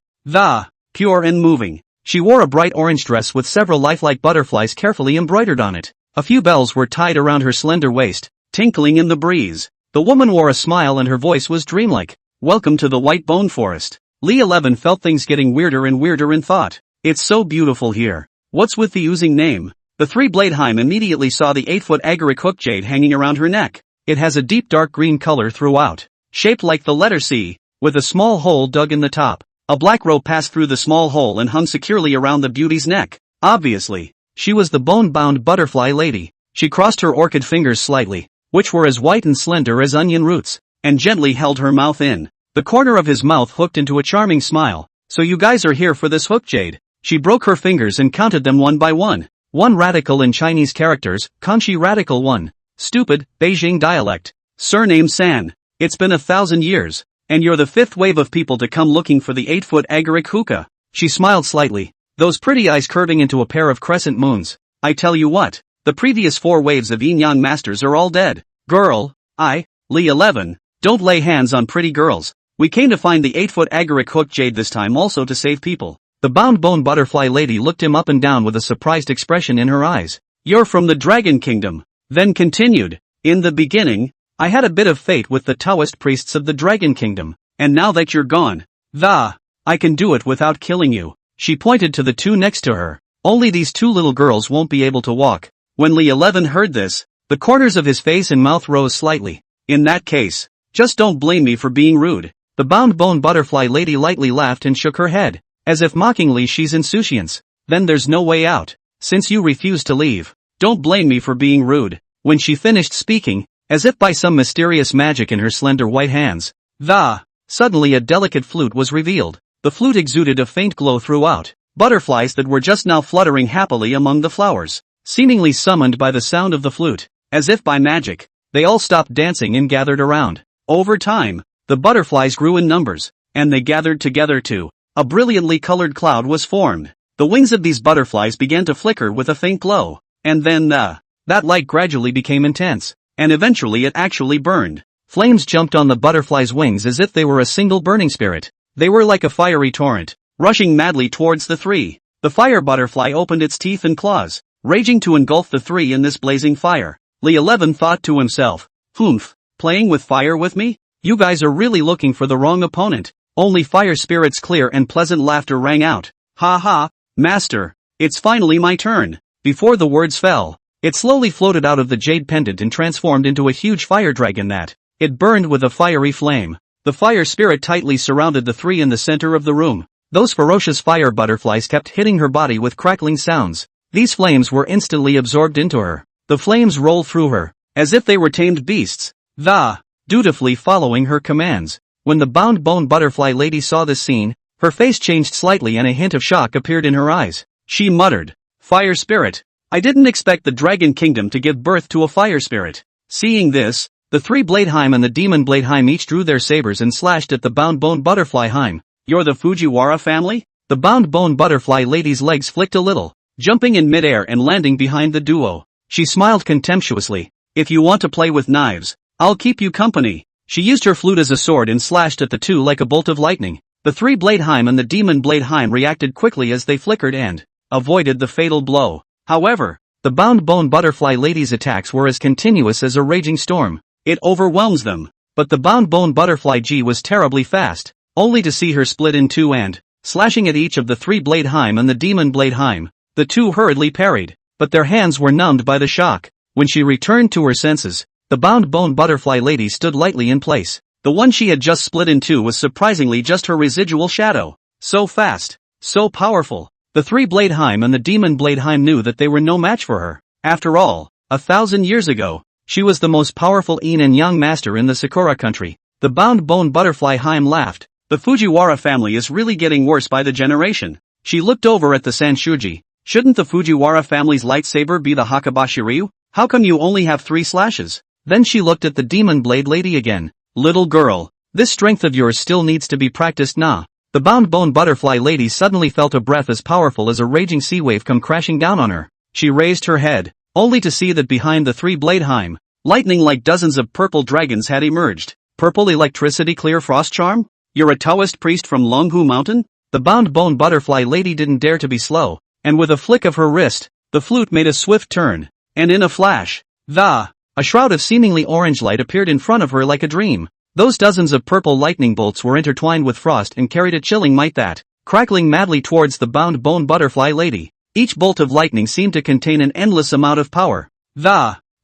Pure and moving. She wore a bright orange dress with several lifelike butterflies carefully embroidered on it. A few bells were tied around her slender waist, tinkling in the breeze. The woman wore a smile and her voice was dreamlike. Welcome to the White Bone Forest. Li 11 felt things getting weirder and weirder and thought, it's so beautiful here. What's with the oozing name? The three-Bladeheim immediately saw the 8-foot agaric hook jade hanging around her neck. It has a deep dark green color throughout, shaped like the letter C, with a small hole dug in the top. A black rope passed through the small hole and hung securely around the beauty's neck. Obviously, she was the bone-bound butterfly lady. She crossed her orchid fingers slightly, which were as white and slender as onion roots, and gently held her mouth in. The corner of his mouth hooked into a charming smile. So you guys are here for this hook jade? She broke her fingers and counted them one by one. One radical in Chinese characters, Kanshi radical 1. Stupid, Beijing dialect. Surname San. It's been 1,000 years, and you're the 5th wave of people to come looking for the 8-foot agaric hookah. She smiled slightly, those pretty eyes curving into a pair of crescent moons. I tell you what, the previous 4 waves of Yin-Yang masters are all dead. Girl, Li 11, don't lay hands on pretty girls. We came to find the 8-foot agaric hook jade this time also to save people. The bound bone butterfly lady looked him up and down with a surprised expression in her eyes. You're from the Dragon Kingdom. Then continued, in the beginning, I had a bit of fate with the Taoist priests of the Dragon Kingdom, and now that you're gone, I can do it without killing you. She pointed to the 2 next to her. Only these 2 little girls won't be able to walk. When Li 11 heard this, the corners of his face and mouth rose slightly. In that case, just don't blame me for being rude. The bound bone butterfly lady lightly laughed and shook her head, as if mockingly she's insouciance. Then there's no way out. Since you refuse to leave, don't blame me for being rude. When she finished speaking, as if by some mysterious magic in her slender white hands, suddenly a delicate flute was revealed. The flute exuded a faint glow throughout. Butterflies that were just now fluttering happily among the flowers, seemingly summoned by the sound of the flute, as if by magic, they all stopped dancing and gathered around. Over time, the butterflies grew in numbers, and they gathered together too. A brilliantly colored cloud was formed. The wings of these butterflies began to flicker with a faint glow, and then that light gradually became intense, and eventually it actually burned. Flames jumped on the butterflies' wings as if they were a single burning spirit. They were like a fiery torrent, rushing madly towards the 3. The fire butterfly opened its teeth and claws, raging to engulf the 3 in this blazing fire. Li 11 thought to himself, playing with fire with me? You guys are really looking for the wrong opponent. Only fire spirits. Clear and pleasant laughter rang out. Ha ha, master, it's finally my turn. Before the words fell, it slowly floated out of the jade pendant and transformed into a huge fire dragon that, it burned with a fiery flame. The fire spirit tightly surrounded the 3 in the center of the room. Those ferocious fire butterflies kept hitting her body with crackling sounds. These flames were instantly absorbed into her. The flames rolled through her, as if they were tamed beasts, dutifully following her commands. When the bound bone butterfly lady saw this scene, her face changed slightly and a hint of shock appeared in her eyes. She muttered, Fire spirit. I didn't expect the Dragon Kingdom to give birth to a fire spirit. Seeing this, the 3 Bladeheim and the demon Bladeheim each drew their sabers and slashed at the bound bone butterfly Heim. You're the Fujiwara family? The bound bone butterfly lady's legs flicked a little, jumping in midair and landing behind the duo. She smiled contemptuously. If you want to play with knives, I'll keep you company. She used her flute as a sword and slashed at the 2 like a bolt of lightning. The 3 Bladeheim and the demon Bladeheim reacted quickly as they flickered and avoided the fatal blow. However, the bound bone butterfly lady's attacks were as continuous as a raging storm. It overwhelms them. But the bound bone butterfly G was terribly fast, only to see her split in 2 and, slashing at each of the 3 Bladeheim and the demon Bladeheim, the 2 hurriedly parried, but their hands were numbed by the shock. When she returned to her senses, the bound bone butterfly lady stood lightly in place. The one she had just split in two was surprisingly just her residual shadow. So fast. So powerful. The three-blade Heim and the demon blade Heim knew that they were no match for her. After all, 1,000 years ago, she was the most powerful Yin and Yang master in the Sakura country. The bound bone butterfly Heim laughed. The Fujiwara family is really getting worse by the generation. She looked over at the Sanshuji. Shouldn't the Fujiwara family's lightsaber be the Hakabashiryu? How come you only have 3 slashes? Then she looked at the demon blade lady again. Little girl, this strength of yours still needs to be practiced nah. The bound bone butterfly lady suddenly felt a breath as powerful as a raging sea wave come crashing down on her. She raised her head, only to see that behind the three-blade Heim, lightning like dozens of purple dragons had emerged. Purple electricity clear frost charm? You're a Taoist priest from Luohua mountain? The bound bone butterfly lady didn't dare to be slow, and with a flick of her wrist, the flute made a swift turn, and in a flash, a shroud of seemingly orange light appeared in front of her like a dream. Those dozens of purple lightning bolts were intertwined with frost and carried a chilling might that, crackling madly towards the bound bone butterfly lady. Each bolt of lightning seemed to contain an endless amount of power.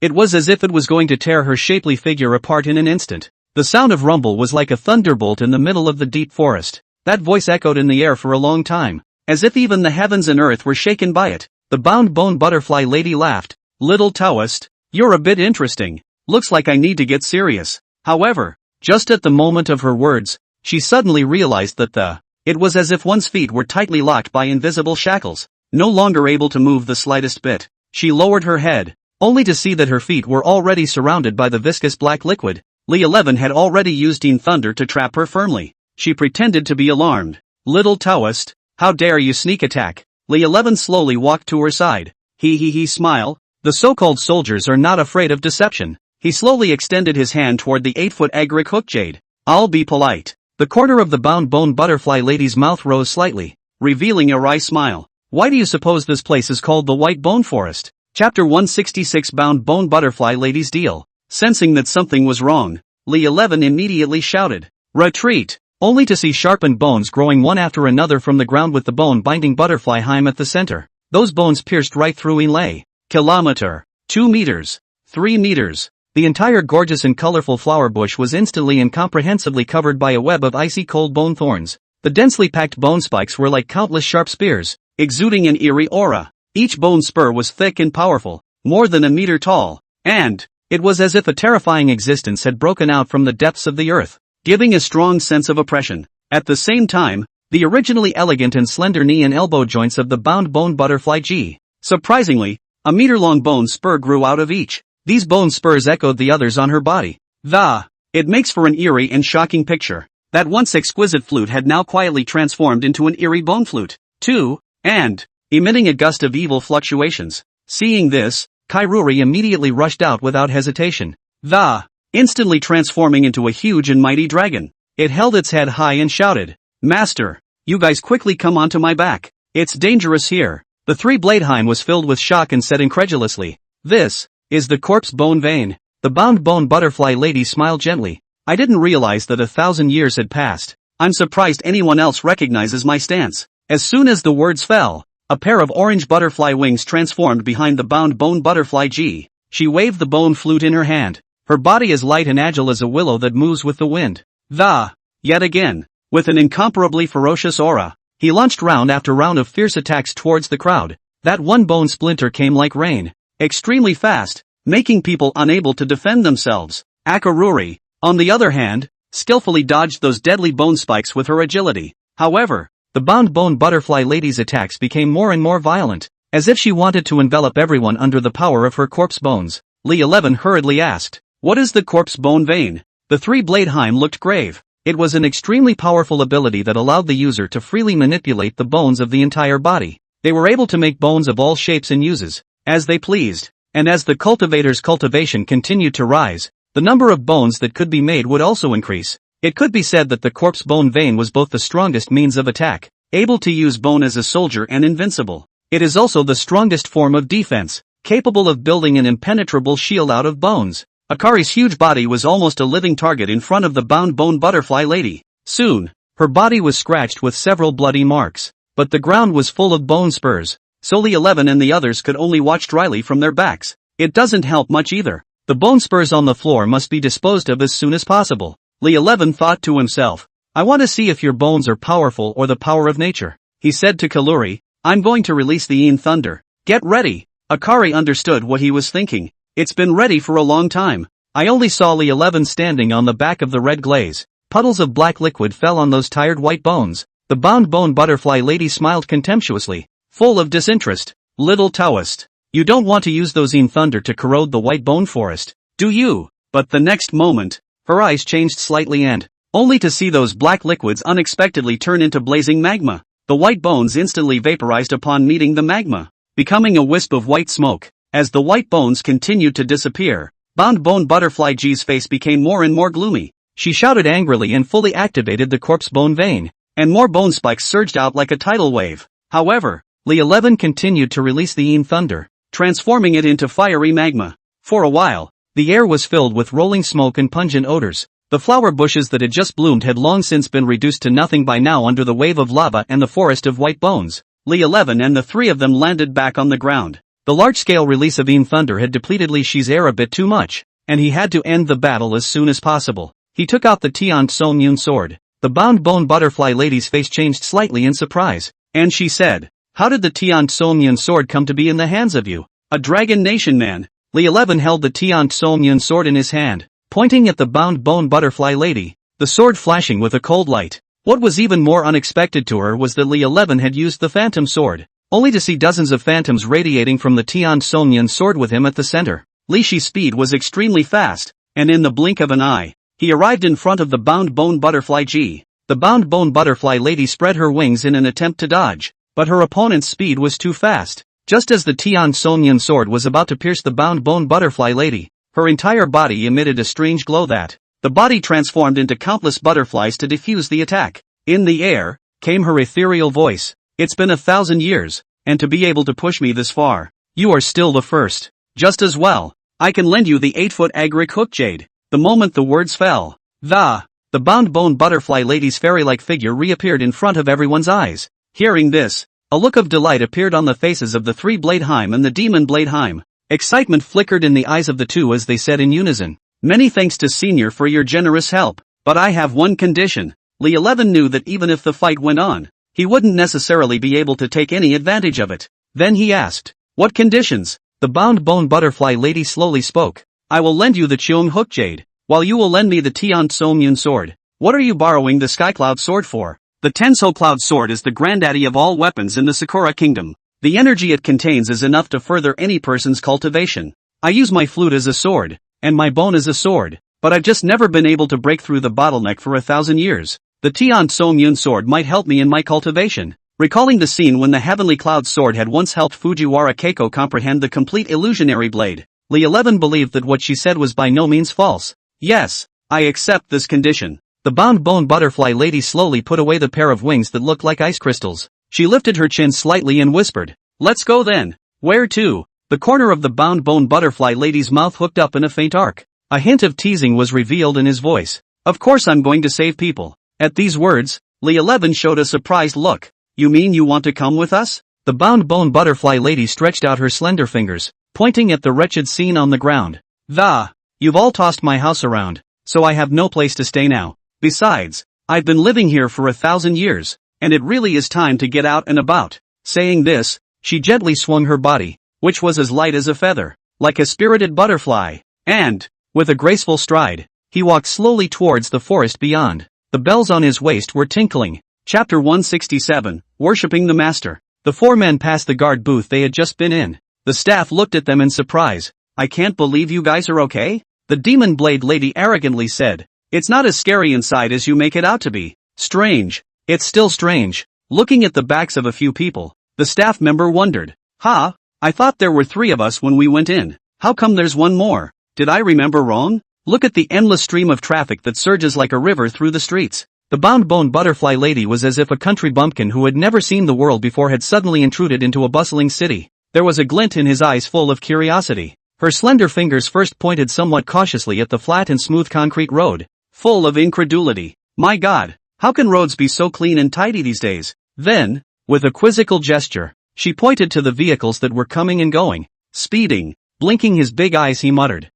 It was as if it was going to tear her shapely figure apart in an instant. The sound of rumble was like a thunderbolt in the middle of the deep forest. That voice echoed in the air for a long time, as if even the heavens and earth were shaken by it. The bound bone butterfly lady laughed. Little Taoist, you're a bit interesting. Looks like I need to get serious. However, just at the moment of her words, she suddenly realized that it was as if one's feet were tightly locked by invisible shackles, no longer able to move the slightest bit. She lowered her head, only to see that her feet were already surrounded by the viscous black liquid. Li 11 had already used Yin Thunder to trap her firmly. She pretended to be alarmed. Little Taoist, how dare you sneak attack? Li 11 slowly walked to her side. He smile. The so-called soldiers are not afraid of deception. He slowly extended his hand toward the 8-foot agric hook jade. I'll be polite. The corner of the bound bone butterfly lady's mouth rose slightly, revealing a wry smile. Why do you suppose this place is called the White Bone Forest? Chapter 166 Bound Bone Butterfly Lady's Deal. Sensing that something was wrong, Li 11 immediately shouted, "Retreat!" only to see sharpened bones growing one after another from the ground with the bone-binding butterfly Heim at the center. Those bones pierced right through inlay. Kilometer. 2 meters. 3 meters. The entire gorgeous and colorful flower bush was instantly and comprehensively covered by a web of icy cold bone thorns. The densely packed bone spikes were like countless sharp spears, exuding an eerie aura. Each bone spur was thick and powerful, more than a meter tall, and it was as if a terrifying existence had broken out from the depths of the earth, giving a strong sense of oppression. At the same time, the originally elegant and slender knee and elbow joints of the bound bone butterfly G. Surprisingly, a meter-long bone spur grew out of each. These bone spurs echoed the others on her body. It makes for an eerie and shocking picture. That once exquisite flute had now quietly transformed into an eerie bone flute, too, and emitting a gust of evil fluctuations. Seeing this, Kairuri immediately rushed out without hesitation. Instantly transforming into a huge and mighty dragon. It held its head high and shouted, "Master, you guys quickly come onto my back. It's dangerous here." The three-blade Heim was filled with shock and said incredulously, "This is the corpse bone vein." The bound bone butterfly lady smiled gently. "I didn't realize that 1,000 years had passed. I'm surprised anyone else recognizes my stance." As soon as the words fell, a pair of orange butterfly wings transformed behind the bound bone butterfly G. She waved the bone flute in her hand. Her body as light and agile as a willow that moves with the wind. Yet again, with an incomparably ferocious aura, he launched round after round of fierce attacks towards the crowd. That one bone splinter came like rain, extremely fast, making people unable to defend themselves. Akaruri, on the other hand, skillfully dodged those deadly bone spikes with her agility. However, the bound bone butterfly lady's attacks became more and more violent, as if she wanted to envelop everyone under the power of her corpse bones. Li 11 hurriedly asked, "What is the corpse bone vein?" The three-blade Heim looked grave. It was an extremely powerful ability that allowed the user to freely manipulate the bones of the entire body. They were able to make bones of all shapes and uses, as they pleased, and as the cultivator's cultivation continued to rise, the number of bones that could be made would also increase. It could be said that the corpse bone vein was both the strongest means of attack, able to use bone as a soldier and invincible. It is also the strongest form of defense, capable of building an impenetrable shield out of bones. Akari's huge body was almost a living target in front of the bound bone butterfly lady. Soon, her body was scratched with several bloody marks, but the ground was full of bone spurs, so Li 11 and the others could only watch dryly from their backs. It doesn't help much either. The bone spurs on the floor must be disposed of as soon as possible. Li 11 thought to himself. I want to see if your bones are powerful or the power of nature. He said to Kaluri, I'm going to release the Yin thunder. Get ready. Akari understood what he was thinking. It's been ready for a long time. I only saw Li 11 standing on the back of the red glaze. Puddles of black liquid fell on those tired white bones. The bound bone butterfly lady smiled contemptuously, full of disinterest. Little Taoist. You don't want to use those Yin thunder to corrode the white bone forest, do you? But the next moment, her eyes changed slightly and, only to see those black liquids unexpectedly turn into blazing magma. The white bones instantly vaporized upon meeting the magma, becoming a wisp of white smoke. As the white bones continued to disappear, bound bone butterfly G's face became more and more gloomy. She shouted angrily and fully activated the corpse bone vein, and more bone spikes surged out like a tidal wave. However, Li 11 continued to release the Yin thunder, transforming it into fiery magma. For a while, the air was filled with rolling smoke and pungent odors. The flower bushes that had just bloomed had long since been reduced to nothing by now under the wave of lava and the forest of white bones. Li 11 and the three of them landed back on the ground. The large-scale release of Yin thunder had depleted Li Shi's air a bit too much, and he had to end the battle as soon as possible. He took out the Tian Tsong Yun sword. The bound bone butterfly lady's face changed slightly in surprise, and she said, How did the Tian Tsong Yun sword come to be in the hands of you? A Dragon Nation man. Li 11 held the Tian Tsong Yun sword in his hand, pointing at the bound bone butterfly lady, the sword flashing with a cold light. What was even more unexpected to her was that Li 11 had used the phantom sword, only to see dozens of phantoms radiating from the Tian Tsong Yun sword with him at the center. Li Shi's speed was extremely fast, and in the blink of an eye, he arrived in front of the bound bone butterfly G. The bound bone butterfly lady spread her wings in an attempt to dodge, but her opponent's speed was too fast. Just as the Tian Tsong Yun sword was about to pierce the bound bone butterfly lady, her entire body emitted a strange glow that, the body transformed into countless butterflies to defuse the attack. In the air, came her ethereal voice. It's been 1,000 years, and to be able to push me this far, you are still the first. Just as well, I can lend you the 8-foot agric hook jade. The moment the words fell, the bound bone butterfly lady's fairy-like figure reappeared in front of everyone's eyes. Hearing this, a look of delight appeared on the faces of the three Bladeheim and the demon Bladeheim. Excitement flickered in the eyes of the two as they said in unison, Many thanks to Senior for your generous help, but I have one condition. Li 11 knew that even if the fight went on, he wouldn't necessarily be able to take any advantage of it. Then he asked, What conditions? The bound bone butterfly lady slowly spoke. I will lend you the Cheong hook jade, while you will lend me the Tian Tsong Yun sword. What are you borrowing the Skycloud sword for? The Tenso Cloud sword is the granddaddy of all weapons in the Sakura Kingdom. The energy it contains is enough to further any person's cultivation. I use my flute as a sword, and my bone as a sword, but I've just never been able to break through the bottleneck for 1,000 years. The Tian Tsong Yun sword might help me in my cultivation. Recalling the scene when the Heavenly Cloud sword had once helped Fujiwara Keiko comprehend the complete illusionary blade, Li 11 believed that what she said was by no means false. Yes, I accept this condition. The bound bone butterfly lady slowly put away the pair of wings that looked like ice crystals. She lifted her chin slightly and whispered, Let's go then. Where to? The corner of the bound bone butterfly lady's mouth hooked up in a faint arc. A hint of teasing was revealed in his voice. Of course I'm going to save people. At these words, Li 11 showed a surprised look. You mean you want to come with us? The bound bone butterfly lady stretched out her slender fingers, pointing at the wretched scene on the ground. You've all tossed my house around, so I have no place to stay now. Besides, I've been living here for 1,000 years, and it really is time to get out and about. Saying this, she gently swung her body, which was as light as a feather, like a spirited butterfly, and, with a graceful stride, he walked slowly towards the forest beyond. The bells on his waist were tinkling. Chapter 167, Worshipping the Master. The four men passed the guard booth they had just been in. The staff looked at them in surprise. I can't believe you guys are okay? The demon blade lady arrogantly said. It's not as scary inside as you make it out to be. Strange. It's still strange. Looking at the backs of a few people, the staff member wondered. I thought there were 3 of us when we went in. How come there's one more? Did I remember wrong? Look at the endless stream of traffic that surges like a river through the streets. The bound bone butterfly lady was as if a country bumpkin who had never seen the world before had suddenly intruded into a bustling city. There was a glint in his eyes full of curiosity. Her slender fingers first pointed somewhat cautiously at the flat and smooth concrete road, full of incredulity. My God, how can roads be so clean and tidy these days? Then, with a quizzical gesture, she pointed to the vehicles that were coming and going, speeding. Blinking his big eyes he muttered,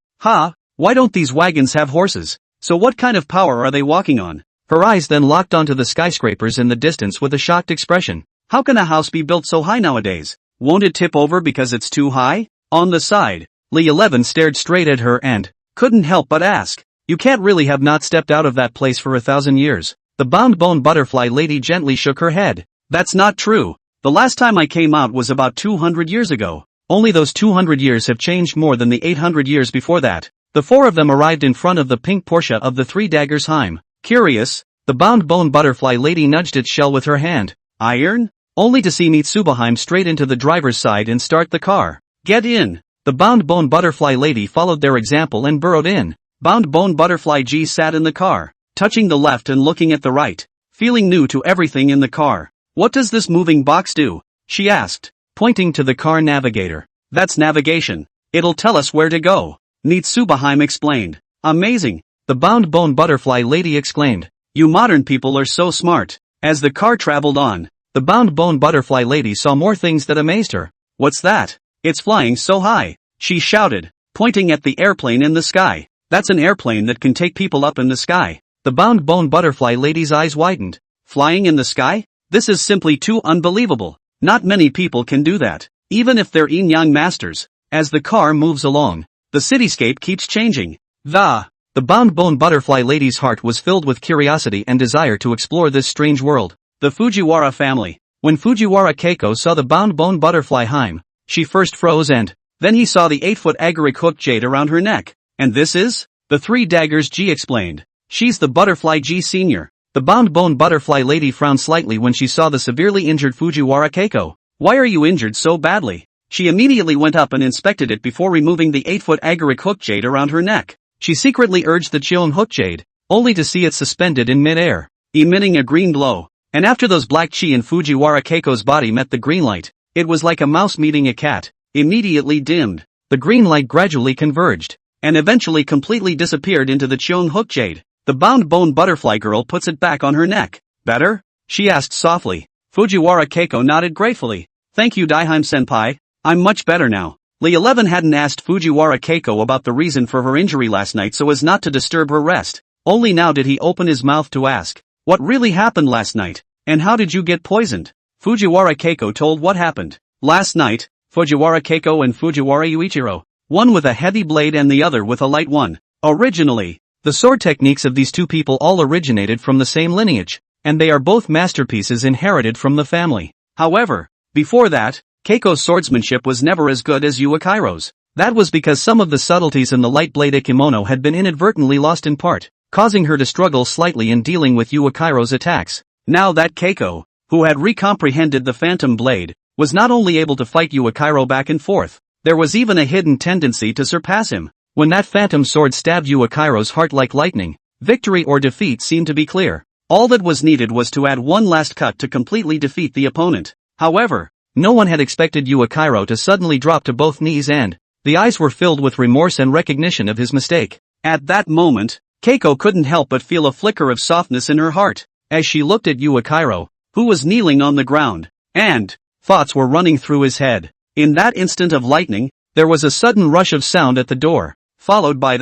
why don't these wagons have horses? So what kind of power are they walking on? Her eyes then locked onto the skyscrapers in the distance with a shocked expression. How can a house be built so high nowadays? Won't it tip over because it's too high? On the side, Lee 11 stared straight at her and couldn't help but ask. You can't really have not stepped out of that place for 1,000 years. The bound bone butterfly lady gently shook her head. That's not true. The last time I came out was about 200 years ago. Only those 200 years have changed more than the 800 years before that. The four of them arrived in front of the pink Porsche of the Three Daggers Heim. Curious, the bound bone butterfly lady nudged its shell with her hand. Iron? Only to see Mitsubiheim straight into the driver's side and start the car. Get in. The bound bone butterfly lady followed their example and burrowed in. Bound bone butterfly G sat in the car, touching the left and looking at the right, feeling new to everything in the car. What does this moving box do? She asked, pointing to the car navigator. That's navigation. It'll tell us where to go. Mitsubiheim explained. Amazing. The bound bone butterfly lady exclaimed. You modern people are so smart. As the car traveled on, the bound bone butterfly lady saw more things that amazed her. What's that? It's flying so high, she shouted, pointing at the airplane in the sky. That's an airplane that can take people up in the sky. The bound bone butterfly lady's eyes widened. Flying in the sky? This is simply too unbelievable. Not many people can do that, even if they're Yin-Yang masters. As the car moves along, the cityscape keeps changing. The bound bone butterfly lady's heart was filled with curiosity and desire to explore this strange world. The Fujiwara family. When Fujiwara Keiko saw the bound bone butterfly Heim, she first froze and then he saw the 8-foot agaric hook jade around her neck. And this is? The Three Daggers G explained. She's the butterfly G senior. The bound bone butterfly lady frowned slightly when she saw the severely injured Fujiwara Keiko. Why are you injured so badly? She immediately went up and inspected it before removing the 8-foot agaric hook jade around her neck. She secretly urged the Chun hook jade, only to see it suspended in mid-air, emitting a green glow. And after those black chi in Fujiwara Keiko's body met the green light, it was like a mouse meeting a cat, immediately dimmed. The green light gradually converged, and eventually completely disappeared into the Chun hook jade. The bound bone butterfly girl puts it back on her neck. Better? She asked softly. Fujiwara Keiko nodded gratefully. Thank you Daiheim-senpai, I'm much better now. Lee 11 hadn't asked Fujiwara Keiko about the reason for her injury last night so as not to disturb her rest. Only now did he open his mouth to ask, what really happened last night, and how did you get poisoned? Fujiwara Keiko told what happened. Last night, Fujiwara Keiko and Fujiwara Yuichiro, one with a heavy blade and the other with a light one. Originally, the sword techniques of these two people all originated from the same lineage, and they are both masterpieces inherited from the family. However, before that, Keiko's swordsmanship was never as good as Yuichiro's. That was because some of the subtleties in the light-bladed kimono had been inadvertently lost in part, causing her to struggle slightly in dealing with Yuichiro's attacks. Now that Keiko, who had recomprehended the phantom blade, was not only able to fight Yuichiro back and forth, there was even a hidden tendency to surpass him. When that phantom sword stabbed Yuichiro's heart like lightning, victory or defeat seemed to be clear. All that was needed was to add one last cut to completely defeat the opponent. However, no one had expected Yuichiro to suddenly drop to both knees and the eyes were filled with remorse and recognition of his mistake. At that moment, Keiko couldn't help but feel a flicker of softness in her heart, as she looked at Yuichiro, who was kneeling on the ground, and thoughts were running through his head. In that instant of lightning, there was a sudden rush of sound at the door, followed by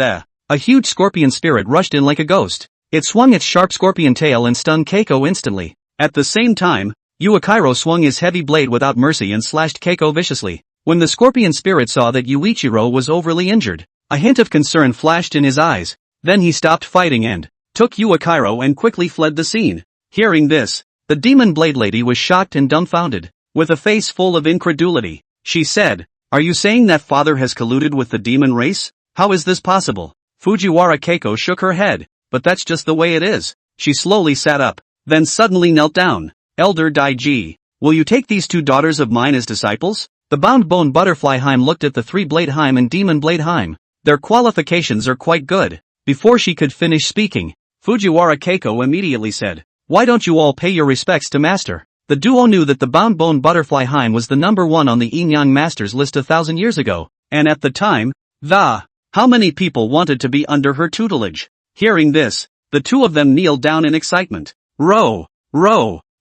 a huge scorpion spirit rushed in like a ghost. It swung its sharp scorpion tail and stunned Keiko instantly. At the same time, Yuichiro swung his heavy blade without mercy and slashed Keiko viciously. When the scorpion spirit saw that Yuichiro was overly injured, a hint of concern flashed in his eyes. Then he stopped fighting and took Yuichiro and quickly fled the scene. Hearing this, the demon blade lady was shocked and dumbfounded. With a face full of incredulity, she said, "Are you saying that father has colluded with the demon race? How is this possible?" Fujiwara Keiko shook her head. "But that's just the way it is." She slowly sat up, then suddenly knelt down. "Elder Daiji, will you take these two daughters of mine as disciples?" The bound bone butterfly Heim looked at the three-blade Heim and demon blade Heim. Their qualifications are quite good. Before she could finish speaking, Fujiwara Keiko immediately said, "Why don't you all pay your respects to master?" The duo knew that the bound bone butterfly Heim was the number one on the Yin-Yang masters list 1,000 years ago, and at the time, how many people wanted to be under her tutelage? Hearing this, the two of them kneeled down in excitement. Row.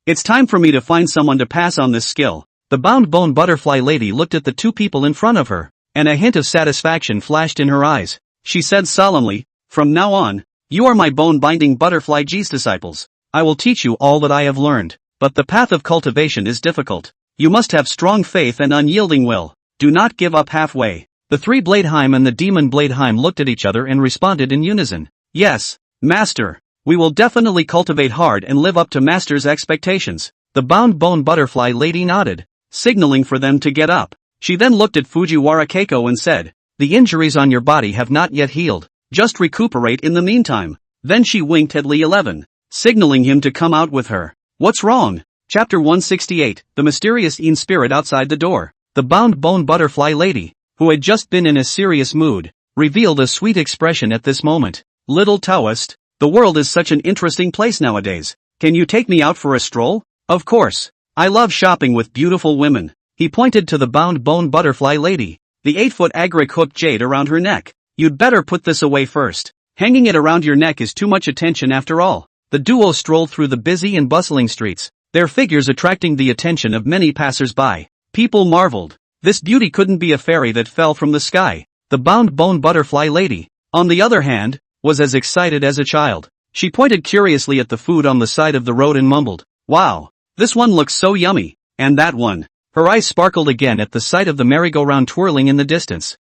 It's time for me to find someone to pass on this skill." The bound bone butterfly lady looked at the two people in front of her, and a hint of satisfaction flashed in her eyes. She said solemnly, "From now on, You are my bone-binding butterfly G's disciples. I will teach you all that I have learned. But the path of cultivation is difficult. You must have strong faith and unyielding will. Do not give up halfway. The three Bladeheim and the demon Bladeheim looked at each other and responded in unison. Yes, Master. We will definitely cultivate hard and live up to Master's expectations. The bound bone butterfly lady nodded, signaling for them to get up. She then looked at Fujiwara Keiko and said, the injuries on your body have not yet healed. Just recuperate in the meantime. Then she winked at Lee 11, signaling him to come out with her. What's wrong? Chapter 168, The Mysterious Yin Spirit Outside the Door. The bound bone butterfly lady, who had just been in a serious mood, revealed a sweet expression at this moment. Little Taoist, the world is such an interesting place nowadays. Can you take me out for a stroll? Of course. I love shopping with beautiful women. He pointed to the bound bone butterfly lady, the 8-foot agric hooked jade around her neck. You'd better put this away first. Hanging it around your neck is too much attention after all. The duo strolled through the busy and bustling streets, their figures attracting the attention of many passers-by. People marveled. This beauty couldn't be a fairy that fell from the sky. The bound bone butterfly lady, on the other hand, was as excited as a child. She pointed curiously at the food on the side of the road and mumbled, wow, this one looks so yummy, and that one. Her eyes sparkled again at the sight of the merry-go-round twirling in the distance.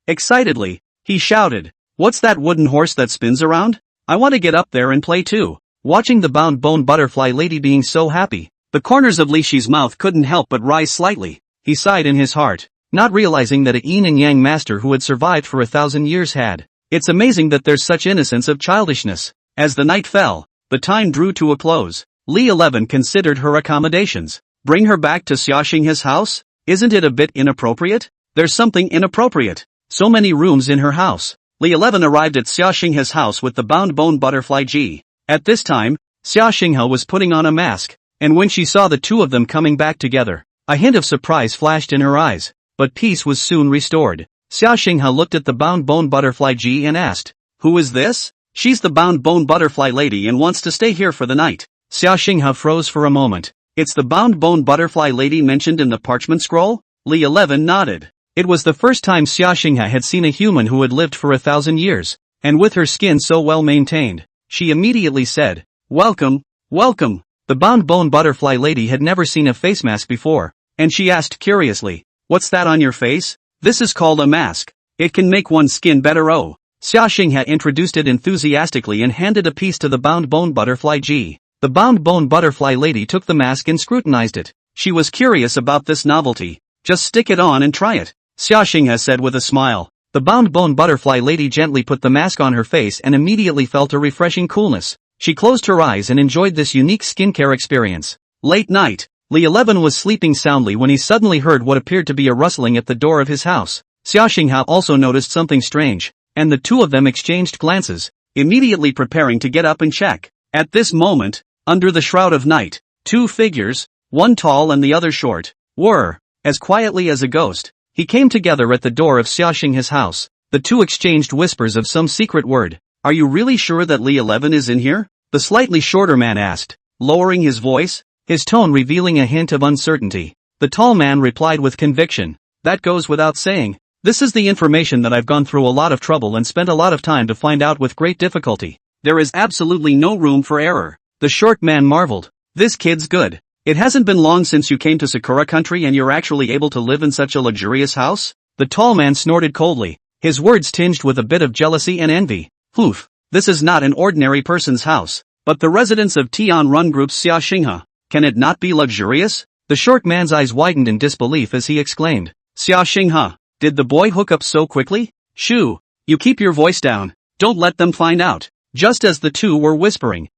Excitedly, he shouted, what's that wooden horse that spins around? I want to get up there and play too. Watching the bound bone butterfly lady being so happy, the corners of Li Shi's mouth couldn't help but rise slightly. He sighed in his heart, not realizing that a Yin and Yang master who had survived for 1,000 years had. It's amazing that there's such innocence of childishness. As the night fell, the time drew to a close. Li 11 considered her accommodations. Bring her back to Xiaoxinghe's house? Isn't it a bit inappropriate? There's something inappropriate. So many rooms in her house. Li 11 arrived at Xiaoxinghe's house with the bound bone butterfly G. At this time, Xiaoxinghe was putting on a mask, and when she saw the two of them coming back together, a hint of surprise flashed in her eyes, but peace was soon restored. Xiaoxinghe looked at the bound bone butterfly G and asked, who is this? She's the bound bone butterfly lady and wants to stay here for the night. Xiaoxinghe froze for a moment. It's the bound bone butterfly lady mentioned in the parchment scroll? Li 11 nodded. It was the first time Xiaoxinghe had seen a human who had lived for 1,000 years, and with her skin so well maintained, she immediately said, welcome, welcome. The bound bone butterfly lady had never seen a face mask before, and she asked curiously, what's that on your face? This is called a mask. It can make one's skin better. Oh. Xiaoxinghe introduced it enthusiastically and handed a piece to the bound bone butterfly G. The bound bone butterfly lady took the mask and scrutinized it. She was curious about this novelty. Just stick it on and try it, Xiaoxinghe said with a smile. The bound bone butterfly lady gently put the mask on her face and immediately felt a refreshing coolness. She closed her eyes and enjoyed this unique skincare experience. Late night, Li 11 was sleeping soundly when he suddenly heard what appeared to be a rustling at the door of his house. Xiaoxinghe also noticed something strange, and the two of them exchanged glances, immediately preparing to get up and check. At this moment, under the shroud of night, two figures, one tall and the other short, were, as quietly as a ghost, he came together at the door of Xiaoxinghe's house. The two exchanged whispers of some secret word. Are you really sure that Li 11 is in here? The slightly shorter man asked, lowering his voice, his tone revealing a hint of uncertainty. The tall man replied with conviction, that goes without saying. This is the information that I've gone through a lot of trouble and spent a lot of time to find out with great difficulty. There is absolutely no room for error. The short man marveled. This kid's good. It hasn't been long since you came to Sakura country and you're actually able to live in such a luxurious house? The tall man snorted coldly, his words tinged with a bit of jealousy and envy. Oof, this is not an ordinary person's house, but the residence of Tian Run Group's Xiaoxinghe. Can it not be luxurious? The short man's eyes widened in disbelief as he exclaimed, Xiaoxinghe, did the boy hook up so quickly? Shoo, you keep your voice down, don't let them find out. Just as the two were whispering,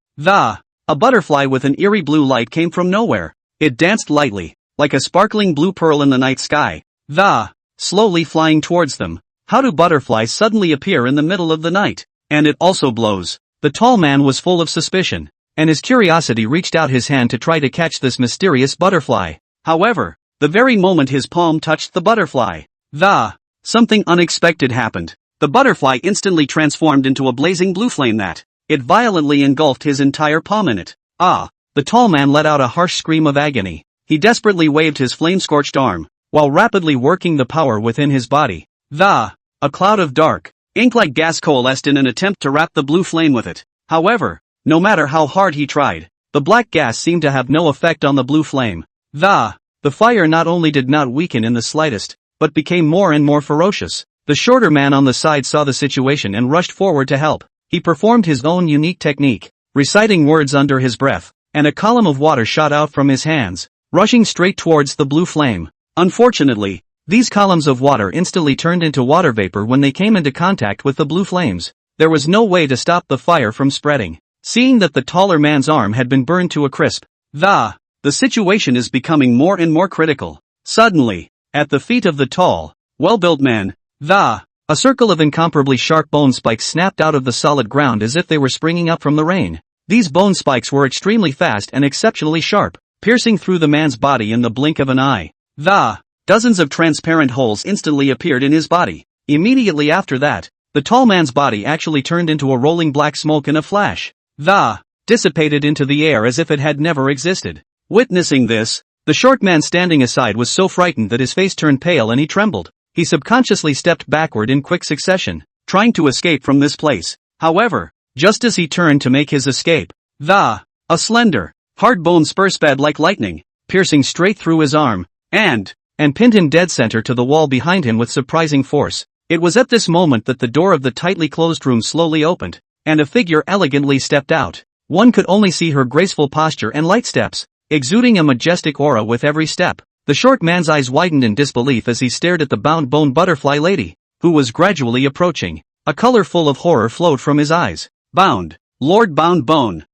a butterfly with an eerie blue light came from nowhere. It danced lightly, like a sparkling blue pearl in the night sky, slowly flying towards them. How do butterflies suddenly appear in the middle of the night? And it also blows. The tall man was full of suspicion, and his curiosity reached out his hand to try to catch this mysterious butterfly. However, the very moment his palm touched the butterfly, something unexpected happened. The butterfly instantly transformed into a blazing blue flame that, it violently engulfed his entire palm in it. The tall man let out a harsh scream of agony. He desperately waved his flame-scorched arm, while rapidly working the power within his body. A cloud of dark, Ink-like gas coalesced in an attempt to wrap the blue flame with it. However, no matter how hard he tried, the black gas seemed to have no effect on the blue flame. The fire not only did not weaken in the slightest, but became more and more ferocious. The shorter man on the side saw the situation and rushed forward to help. He performed his own unique technique, reciting words under his breath, and a column of water shot out from his hands, rushing straight towards the blue flame. Unfortunately, these columns of water instantly turned into water vapor when they came into contact with the blue flames. There was no way to stop the fire from spreading. Seeing that the taller man's arm had been burned to a crisp, the situation is becoming more and more critical. Suddenly, at the feet of the tall, well-built man, a circle of incomparably sharp bone spikes snapped out of the solid ground as if they were springing up from the rain. These bone spikes were extremely fast and exceptionally sharp, piercing through the man's body in the blink of an eye. Dozens of transparent holes instantly appeared in his body. Immediately after that, the tall man's body actually turned into a rolling black smoke in a flash. Dissipated into the air as if it had never existed. Witnessing this, the short man standing aside was so frightened that his face turned pale and he trembled. He subconsciously stepped backward in quick succession, trying to escape from this place. However, just as he turned to make his escape, a slender, hard bone spur sped like lightning, piercing straight through his arm, and pinned him dead center to the wall behind him with surprising force. It was at this moment that the door of the tightly closed room slowly opened, and a figure elegantly stepped out. One could only see her graceful posture and light steps, exuding a majestic aura with every step. The short man's eyes widened in disbelief as he stared at the bound bone butterfly lady, who was gradually approaching. A color full of horror flowed from his eyes. Bound, Lord Bound Bone.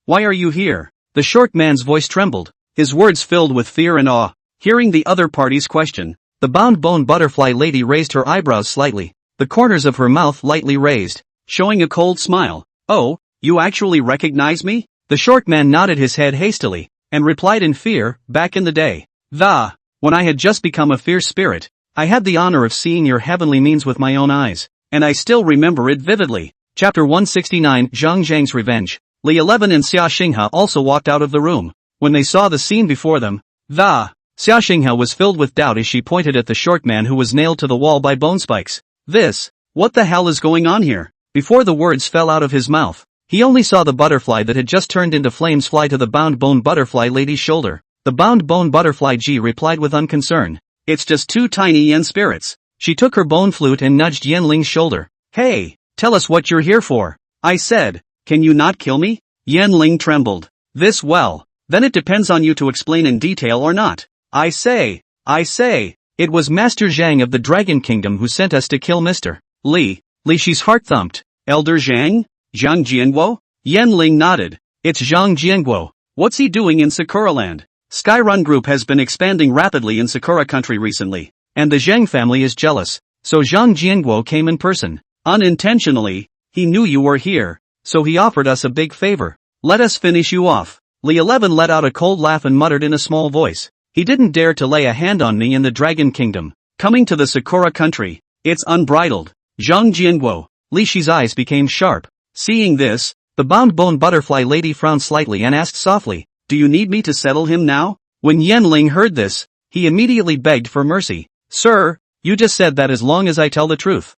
Why are you here? The short man's voice trembled, his words filled with fear and awe. Hearing the other party's question, the bound bone butterfly lady raised her eyebrows slightly, the corners of her mouth lightly raised, showing a cold smile. Oh, you actually recognize me? The short man nodded his head hastily, and replied in fear, back in the day. When I had just become a fierce spirit, I had the honor of seeing your heavenly means with my own eyes, and I still remember it vividly. Chapter 169 Zhang Zhang's Revenge. Li 11 and Xia Xinghe also walked out of the room. When they saw the scene before them, Xia Xinghe was filled with doubt as she pointed at the short man who was nailed to the wall by bone spikes. What the hell is going on here? Before the words fell out of his mouth, he only saw the butterfly that had just turned into flames fly to the bound bone butterfly lady's shoulder. The bound bone butterfly G replied with unconcern. It's just two tiny yen spirits. She took her bone flute and nudged Yen Ling's shoulder. Hey, tell us what you're here for. I said, can you not kill me? Yen Ling trembled. Then it depends on you to explain in detail or not. I say, it was Master Zhang of the Dragon Kingdom who sent us to kill Mr. Li. She's heart thumped. Elder Zhang? Zhang Jianguo? Yen Ling nodded. It's Zhang Jianguo. What's he doing in Sakura Land? Skyrun Group has been expanding rapidly in Sakura country recently, and the Zhang family is jealous, so Zhang Jianguo came in person. Unintentionally, he knew you were here, so he offered us a big favor. Let us finish you off. Li 11 let out a cold laugh and muttered in a small voice. He didn't dare to lay a hand on me in the Dragon Kingdom. Coming to the Sakura country, it's unbridled. Zhang Jianguo. Li Shi's eyes became sharp. Seeing this, the bound bone butterfly lady frowned slightly and asked softly, do you need me to settle him now? When Yen Ling heard this, he immediately begged for mercy. Sir, you just said that as long as I tell the truth,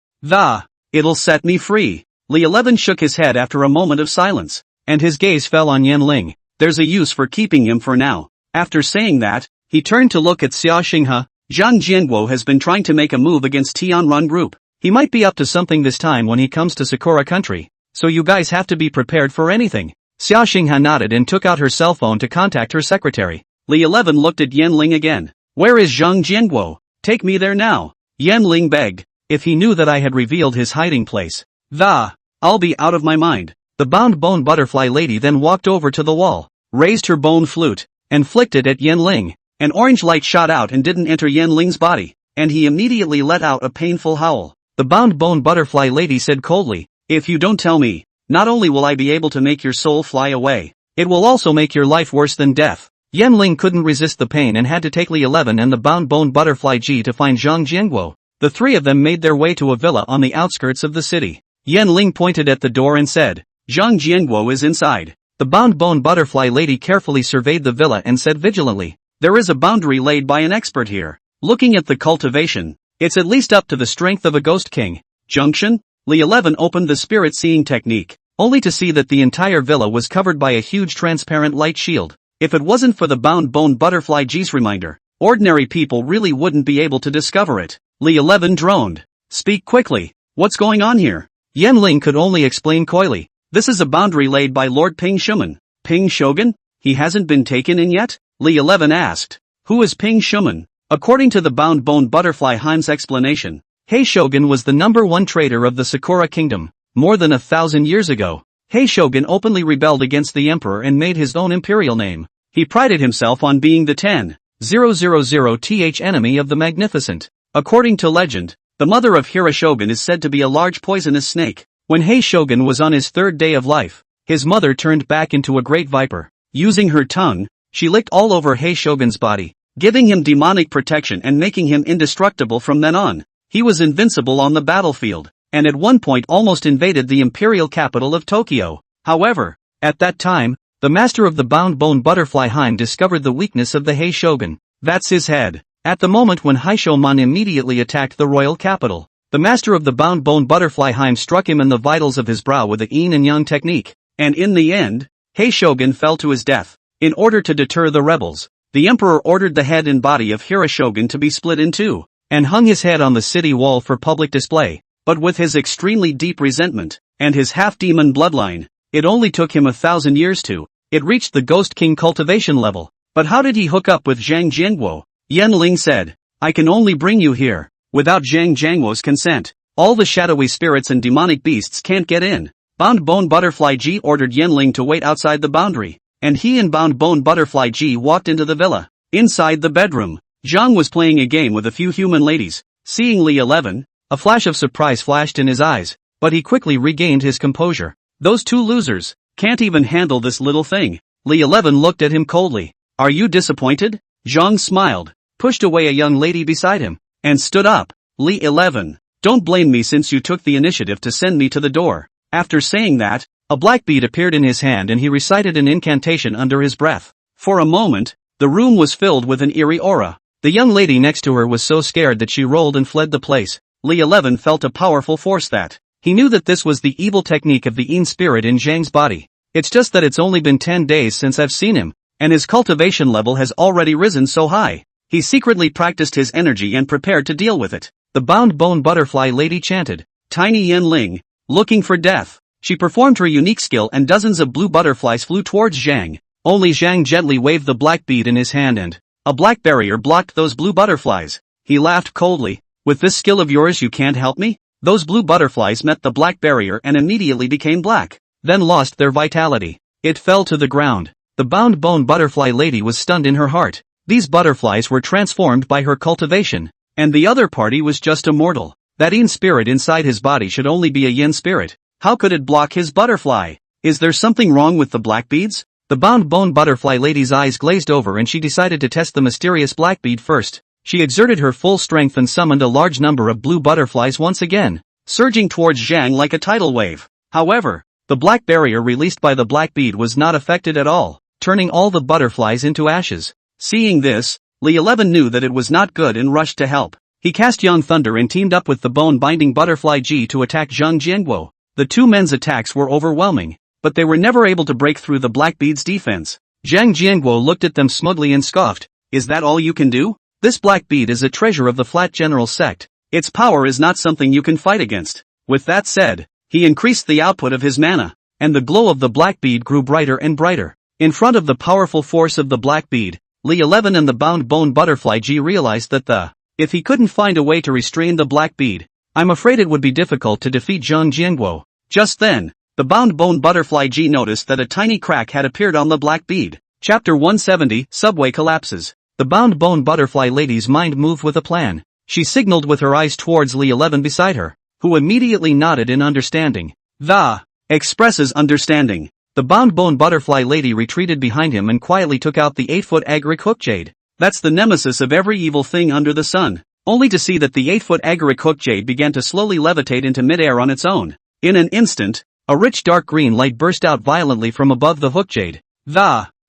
it'll set me free. Li 11 shook his head after a moment of silence, and his gaze fell on Yen Ling. There's a use for keeping him for now. After saying that, he turned to look at Xia Xinghe. Zhang Jianguo has been trying to make a move against Tianrun Group. He might be up to something this time when he comes to Sakura country, so you guys have to be prepared for anything. Xia Xinghe nodded and took out her cell phone to contact her secretary. Li 11 looked at Yen Ling again. Where is Zhang Jianguo? Take me there now. Yen Ling begged. If he knew that I had revealed his hiding place, I'll be out of my mind. The bound bone butterfly lady then walked over to the wall, raised her bone flute, and flicked it at Yen Ling. An orange light shot out and didn't enter Yen Ling's body, and he immediately let out a painful howl. The bound bone butterfly lady said coldly, if you don't tell me, not only will I be able to make your soul fly away, it will also make your life worse than death. Yen Ling couldn't resist the pain and had to take Li 11 and the bound bone butterfly G to find Zhang Jianguo. The three of them made their way to a villa on the outskirts of the city. Yen Ling pointed at the door and said, Zhang Jianguo is inside. The bound bone butterfly lady carefully surveyed the villa and said vigilantly, there is a boundary laid by an expert here. Looking at the cultivation, it's at least up to the strength of a ghost king. Junction? Li 11 opened the spirit seeing technique, only to see that the entire villa was covered by a huge transparent light shield. If it wasn't for the bound bone butterfly G's reminder, ordinary people really wouldn't be able to discover it. Li 11 droned. Speak quickly. What's going on here? Yan Ling could only explain coyly. This is a boundary laid by Lord Ping Shuman. Ping Shogun? He hasn't been taken in yet? Li 11 asked. Who is Ping Shuman? According to the bound bone butterfly Heim's explanation, Hei Shogun was the #1 trader of the Sakura Kingdom. More than 1,000 years ago, Hei Shogun openly rebelled against the emperor and made his own imperial name. He prided himself on being the 10,000th enemy of the Magnificent. According to legend, the mother of Hira Shogun is said to be a large poisonous snake. When Hei Shogun was on his 3rd day of life, his mother turned back into a great viper. Using her tongue, she licked all over Hei Shogun's body, giving him demonic protection and making him indestructible from then on. He was invincible on the battlefield, and at one point almost invaded the imperial capital of Tokyo. However, at that time, the master of the bound bone butterfly Heim discovered the weakness of the Hei Shogun. That's his head. At the moment when Haishoman immediately attacked the royal capital, the master of the bound bone butterfly Heim struck him in the vitals of his brow with the Yin-Yang technique, and in the end, Hei Shogun fell to his death. In order to deter the rebels, the emperor ordered the head and body of Hira Shogun to be split in two, and hung his head on the city wall for public display. But with his extremely deep resentment, and his half-demon bloodline, it only took him 1,000 years to. It reached the Ghost King cultivation level. But how did he hook up with Zhang Jianguo? Yan Ling said, I can only bring you here, without Zhang Jianguo's consent. All the shadowy spirits and demonic beasts can't get in. Bound Bone Butterfly G ordered Yan Ling to wait outside the boundary, and he and Bound Bone Butterfly G walked into the villa. Inside the bedroom, Zhang was playing a game with a few human ladies. Seeing Li 11, a flash of surprise flashed in his eyes, but he quickly regained his composure. Those two losers can't even handle this little thing. Li 11 looked at him coldly. Are you disappointed? Zhang smiled, pushed away a young lady beside him, and stood up. Li 11, don't blame me since you took the initiative to send me to the door. After saying that, a black bead appeared in his hand and he recited an incantation under his breath. For a moment, the room was filled with an eerie aura. The young lady next to her was so scared that she rolled and fled the place. Li 11 felt a powerful force that. He knew that this was the evil technique of the Yin spirit in Zhang's body. It's just that it's only been 10 days since I've seen him, and his cultivation level has already risen so high. He secretly practiced his energy and prepared to deal with it. The bound bone butterfly lady chanted, Tiny Yan Ling, looking for death. She performed her unique skill and dozens of blue butterflies flew towards Zhang. Only Zhang gently waved the black bead in his hand and a black barrier blocked those blue butterflies. He laughed coldly. With this skill of yours you can't help me? Those blue butterflies met the black barrier and immediately became black, then lost their vitality. It fell to the ground. The bound bone butterfly lady was stunned in her heart. These butterflies were transformed by her cultivation, and the other party was just a mortal. That Yin spirit inside his body should only be a Yin spirit. How could it block his butterfly? Is there something wrong with the black beads? The bound bone butterfly lady's eyes glazed over and she decided to test the mysterious black bead first. She exerted her full strength and summoned a large number of blue butterflies once again, surging towards Zhang like a tidal wave. However, the black barrier released by the black bead was not affected at all, turning all the butterflies into ashes. Seeing this, Li 11 knew that it was not good and rushed to help. He cast Young Thunder and teamed up with the bone-binding butterfly G to attack Zhang Jianguo. The two men's attacks were overwhelming, but they were never able to break through the black bead's defense. Zhang Jianguo looked at them smugly and scoffed. Is that all you can do? This black bead is a treasure of the Flat General sect. Its power is not something you can fight against. With that said, he increased the output of his mana, and the glow of the black bead grew brighter and brighter. In front of the powerful force of the black bead, Li 11 and the bound bone butterfly G realized that if he couldn't find a way to restrain the black bead, I'm afraid it would be difficult to defeat Zhang Jianguo. Just then, the bound bone butterfly G noticed that a tiny crack had appeared on the black bead. Chapter 170, Subway Collapses. The bound bone butterfly lady's mind moved with a plan. She signaled with her eyes towards Li 11 beside her, who immediately nodded in understanding. Expresses understanding. The bound bone butterfly lady retreated behind him and quietly took out the 8-foot agaric hook jade. That's the nemesis of every evil thing under the sun. Only to see that the 8-foot agaric hook jade began to slowly levitate into midair on its own. In an instant, a rich dark green light burst out violently from above the hook jade.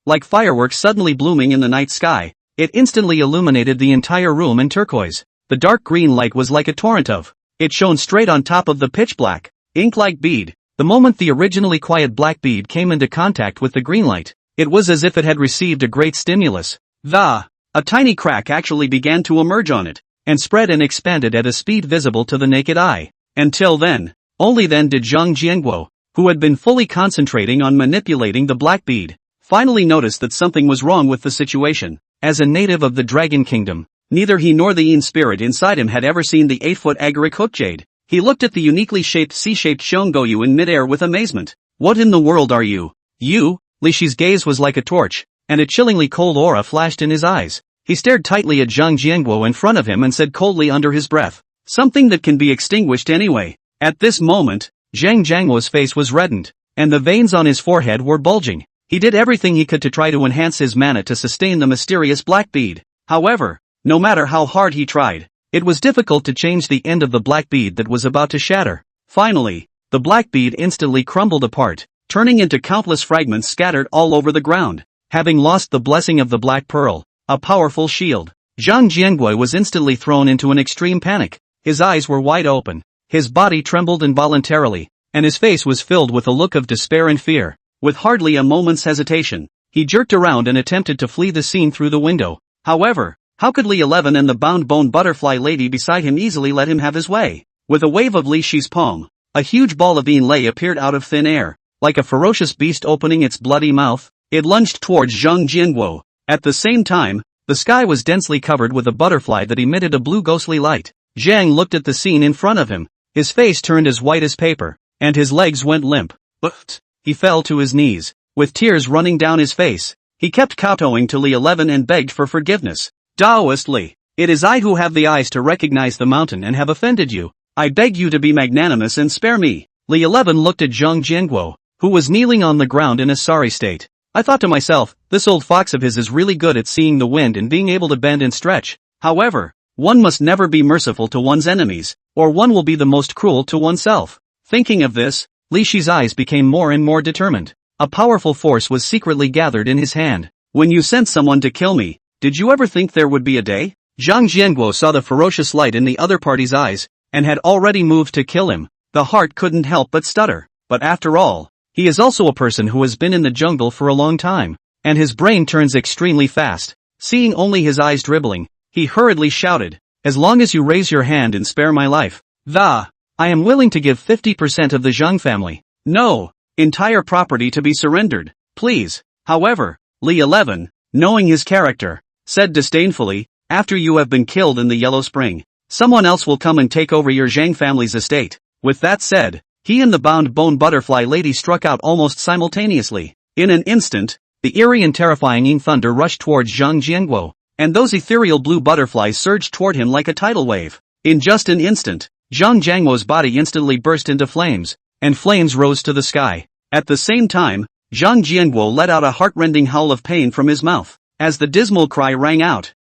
Like fireworks suddenly blooming in the night sky, it instantly illuminated the entire room in turquoise. The dark green light was like a torrent of It shone straight on top of the pitch-black, ink-like bead. The moment the originally quiet black bead came into contact with the green light, it was as if it had received a great stimulus. A tiny crack actually began to emerge on it, and spread and expanded at a speed visible to the naked eye. Until then, only then did Zhang Jianguo, who had been fully concentrating on manipulating the black bead, finally notice that something was wrong with the situation. As a native of the Dragon Kingdom, neither he nor the Yin spirit inside him had ever seen the 8-foot agaric hook jade. He looked at the uniquely shaped C-shaped Shongoyu in midair with amazement. What in the world are you? You? Li Shi's gaze was like a torch, and a chillingly cold aura flashed in his eyes. He stared tightly at Zhang Jianguo in front of him and said coldly under his breath, "Something that can be extinguished anyway." At this moment, Zhang Jianguo's face was reddened, and the veins on his forehead were bulging. He did everything he could to try to enhance his mana to sustain the mysterious black bead. However, no matter how hard he tried, it was difficult to change the end of the black bead that was about to shatter. Finally, the black bead instantly crumbled apart, turning into countless fragments scattered all over the ground. Having lost the blessing of the Black Pearl, a powerful shield, Zhang Jianguo was instantly thrown into an extreme panic. His eyes were wide open, his body trembled involuntarily, and his face was filled with a look of despair and fear. With hardly a moment's hesitation, he jerked around and attempted to flee the scene through the window. However, how could Li 11 and the bound bone butterfly lady beside him easily let him have his way? With a wave of Li Shi's palm, a huge ball of Yin Lei appeared out of thin air. Like a ferocious beast opening its bloody mouth, it lunged towards Zhang Jianguo. At the same time, the sky was densely covered with a butterfly that emitted a blue ghostly light. Zhang looked at the scene in front of him. His face turned as white as paper, and his legs went limp. But he fell to his knees, with tears running down his face. He kept kowtowing to Li 11 and begged for forgiveness. Taoist Li, it is I who have the eyes to recognize the mountain and have offended you. I beg you to be magnanimous and spare me. Li 11 looked at Zhang Jianguo, who was kneeling on the ground in a sorry state. I thought to myself, this old fox of his is really good at seeing the wind and being able to bend and stretch. However, one must never be merciful to one's enemies, or one will be the most cruel to oneself. Thinking of this, Li Shi's eyes became more and more determined. A powerful force was secretly gathered in his hand. When you sent someone to kill me, did you ever think there would be a day? Zhang Jianguo saw the ferocious light in the other party's eyes, and had already moved to kill him. The heart couldn't help but stutter. But after all, he is also a person who has been in the jungle for a long time, and his brain turns extremely fast. Seeing only his eyes dribbling, he hurriedly shouted, "As long as you raise your hand and spare my life, I am willing to give 50% of the Zhang family. No, entire property to be surrendered, please." However, Li 11, knowing his character, said disdainfully, "After you have been killed in the Yellow Spring, someone else will come and take over your Zhang family's estate." With that said, he and the bound bone butterfly lady struck out almost simultaneously. In an instant, the eerie and terrifying Yin thunder rushed towards Zhang Jianguo, and those ethereal blue butterflies surged toward him like a tidal wave. In just an instant, Zhang Jianguo's body instantly burst into flames, and flames rose to the sky. At the same time, Zhang Jianguo let out a heart-rending howl of pain from his mouth. As the dismal cry rang out,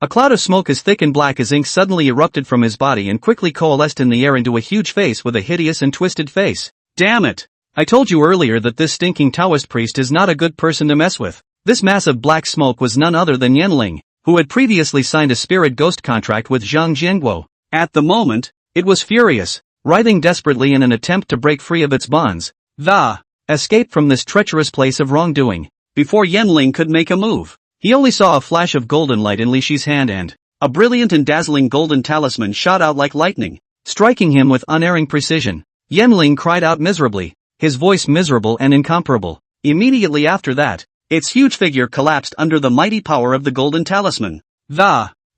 a cloud of smoke as thick and black as ink suddenly erupted from his body and quickly coalesced in the air into a huge face with a hideous and twisted face. Damn it! I told you earlier that this stinking Taoist priest is not a good person to mess with. This mass of black smoke was none other than Yin-Ling, who had previously signed a spirit ghost contract with Zhang Jianguo. At the moment, it was furious, writhing desperately in an attempt to break free of its bonds. Escape from this treacherous place of wrongdoing. Before Yin-Ling could make a move, he only saw a flash of golden light in Li Shi's hand and a brilliant and dazzling golden talisman shot out like lightning, striking him with unerring precision. Yin-Ling cried out miserably, his voice miserable and incomparable. Immediately after that, its huge figure collapsed under the mighty power of the golden talisman.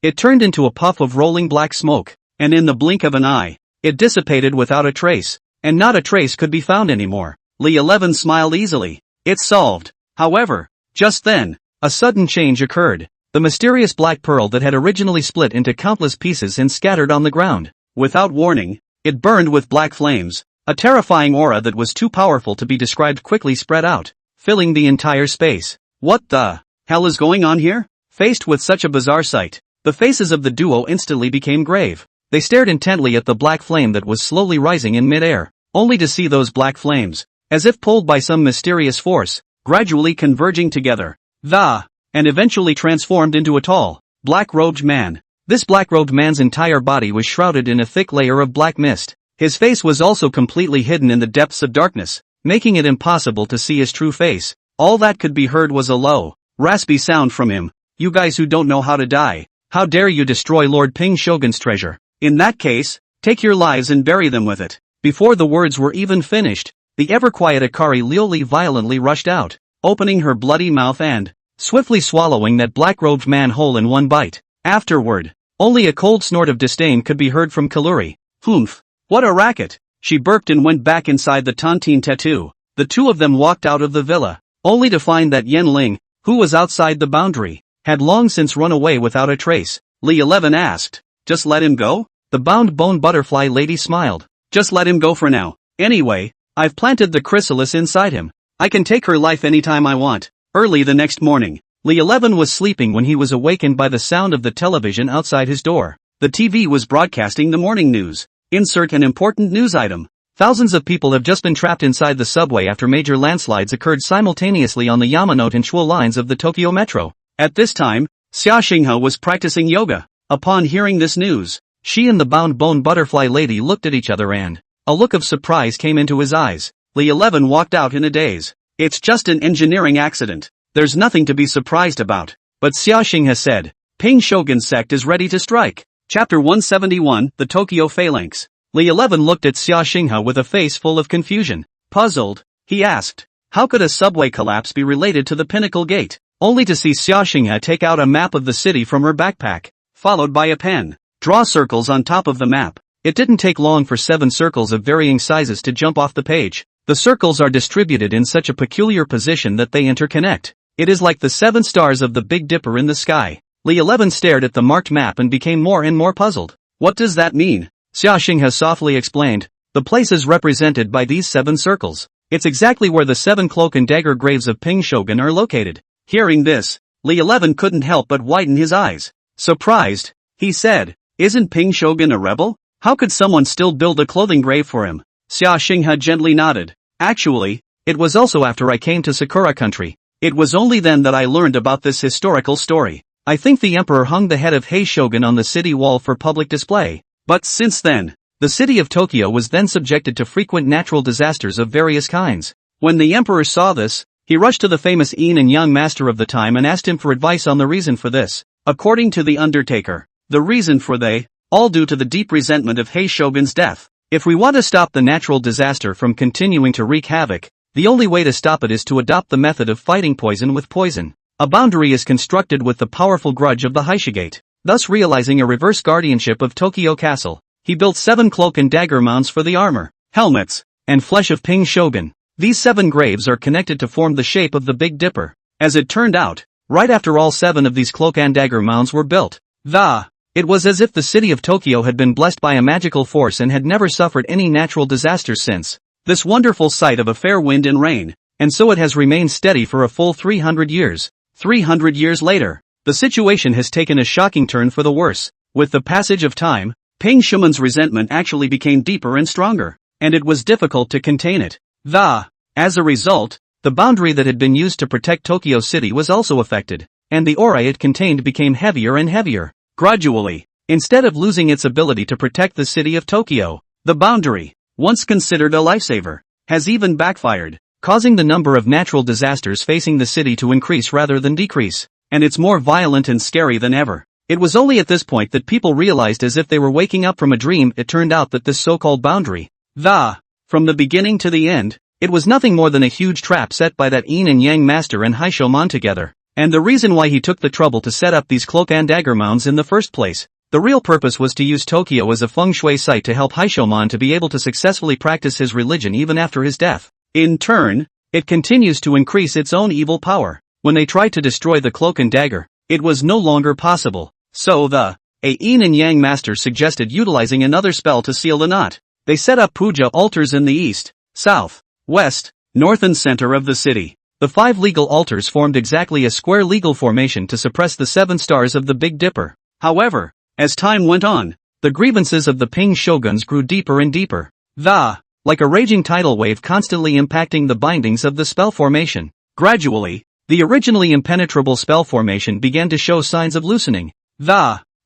It turned into a puff of rolling black smoke, and in the blink of an eye, it dissipated without a trace, and not a trace could be found anymore. Li 11 smiled easily. It's solved. However, just then, a sudden change occurred. The mysterious black pearl that had originally split into countless pieces and scattered on the ground. Without warning, it burned with black flames. A terrifying aura that was too powerful to be described quickly spread out, filling the entire space. What the hell is going on here? Faced with such a bizarre sight, the faces of the duo instantly became grave. They stared intently at the black flame that was slowly rising in midair, only to see those black flames, as if pulled by some mysterious force, gradually converging together, and eventually transformed into a tall, black-robed man. This black-robed man's entire body was shrouded in a thick layer of black mist. His face was also completely hidden in the depths of darkness, making it impossible to see his true face. All that could be heard was a low, raspy sound from him. "You guys who don't know how to die. How dare you destroy Lord Ping Shogun's treasure? In that case, take your lives and bury them with it." Before the words were even finished, the ever-quiet Akari Lioli violently rushed out, opening her bloody mouth and swiftly swallowing that black-robed man whole in one bite. Afterward, only a cold snort of disdain could be heard from Kaluri. "Humph. What a racket." She burped and went back inside the tontine tattoo. The two of them walked out of the villa, only to find that Yen Ling, who was outside the boundary, had long since run away without a trace. Li 11 asked, "Just let him go?" The bound bone butterfly lady smiled. "Just let him go for now. Anyway, I've planted the chrysalis inside him. I can take her life anytime I want." Early the next morning, Li 11 was sleeping when he was awakened by the sound of the television outside his door. The TV was broadcasting the morning news. Insert an important news item. Thousands of people have just been trapped inside the subway after major landslides occurred simultaneously on the Yamanote and Shuo lines of the Tokyo Metro. At this time, Xia Xinghe was practicing yoga. Upon hearing this news, she and the bound bone butterfly lady looked at each other and a look of surprise came into his eyes. Li 11 walked out in a daze. "It's just an engineering accident. There's nothing to be surprised about." But Xia Xinghe said, "Ping Shogun's sect is ready to strike." Chapter 171, The Tokyo Phalanx. Li 11 looked at Xia Xinghe with a face full of confusion. Puzzled, he asked, "How could a subway collapse be related to the Pinnacle Gate?" Only to see Xia Xinghe take out a map of the city from her backpack, followed by a pen. "Draw circles on top of the map." It didn't take long for 7 circles of varying sizes to jump off the page. The circles are distributed in such a peculiar position that they interconnect. It is like the 7 stars of the Big Dipper in the sky. Li 11 stared at the marked map and became more and more puzzled. "What does that mean?" Xia Xinghe softly explained. "The places represented by these 7 circles. It's exactly where the 7 cloak and dagger graves of Ping Shogun are located." Hearing this, Li 11 couldn't help but widen his eyes. Surprised, he said, "Isn't Ping Shogun a rebel? How could someone still build a clothing grave for him?" Xia Xinghe gently nodded. "Actually, it was also after I came to Sakura country. It was only then that I learned about this historical story. I think the emperor hung the head of Hei Shogun on the city wall for public display. But since then, the city of Tokyo was then subjected to frequent natural disasters of various kinds. When the emperor saw this, he rushed to the famous Yin-Yang master of the time and asked him for advice on the reason for this. According to the undertaker, the reason for all due to the deep resentment of Hei Shogun's death. If we want to stop the natural disaster from continuing to wreak havoc, the only way to stop it is to adopt the method of fighting poison with poison. A boundary is constructed with the powerful grudge of the Haishigate, thus realizing a reverse guardianship of Tokyo Castle. He built 7 cloak and dagger mounts for the armor, helmets, and flesh of Ping Shogun. These 7 graves are connected to form the shape of the Big Dipper. As it turned out, right after all 7 of these cloak and dagger mounds were built, it was as if the city of Tokyo had been blessed by a magical force and had never suffered any natural disasters since. This wonderful sight of a fair wind and rain, and so it has remained steady for a full 300 years. 300 years later, the situation has taken a shocking turn for the worse. With the passage of time, Ping Shogun's resentment actually became deeper and stronger, and it was difficult to contain it. As a result, the boundary that had been used to protect Tokyo City was also affected, and the aura it contained became heavier and heavier. Gradually, instead of losing its ability to protect the city of Tokyo, the boundary, once considered a lifesaver, has even backfired, causing the number of natural disasters facing the city to increase rather than decrease, and it's more violent and scary than ever. It was only at this point that people realized, as if they were waking up from a dream, it turned out that this so-called boundary, from the beginning to the end, it was nothing more than a huge trap set by that Yin and Yang master and Haishomon together, and the reason why he took the trouble to set up these cloak and dagger mounds in the first place. The real purpose was to use Tokyo as a feng shui site to help Haishomon to be able to successfully practice his religion even after his death. In turn, it continues to increase its own evil power. When they tried to destroy the cloak and dagger, it was no longer possible. So Yin and Yang master suggested utilizing another spell to seal the knot. They set up puja altars in the east, south, west, north and center of the city. The 5 legal altars formed exactly a square legal formation to suppress the 7 stars of the Big Dipper. However, as time went on, the grievances of the Ping shoguns grew deeper and deeper. Like a raging tidal wave constantly impacting the bindings of the spell formation. Gradually, the originally impenetrable spell formation began to show signs of loosening.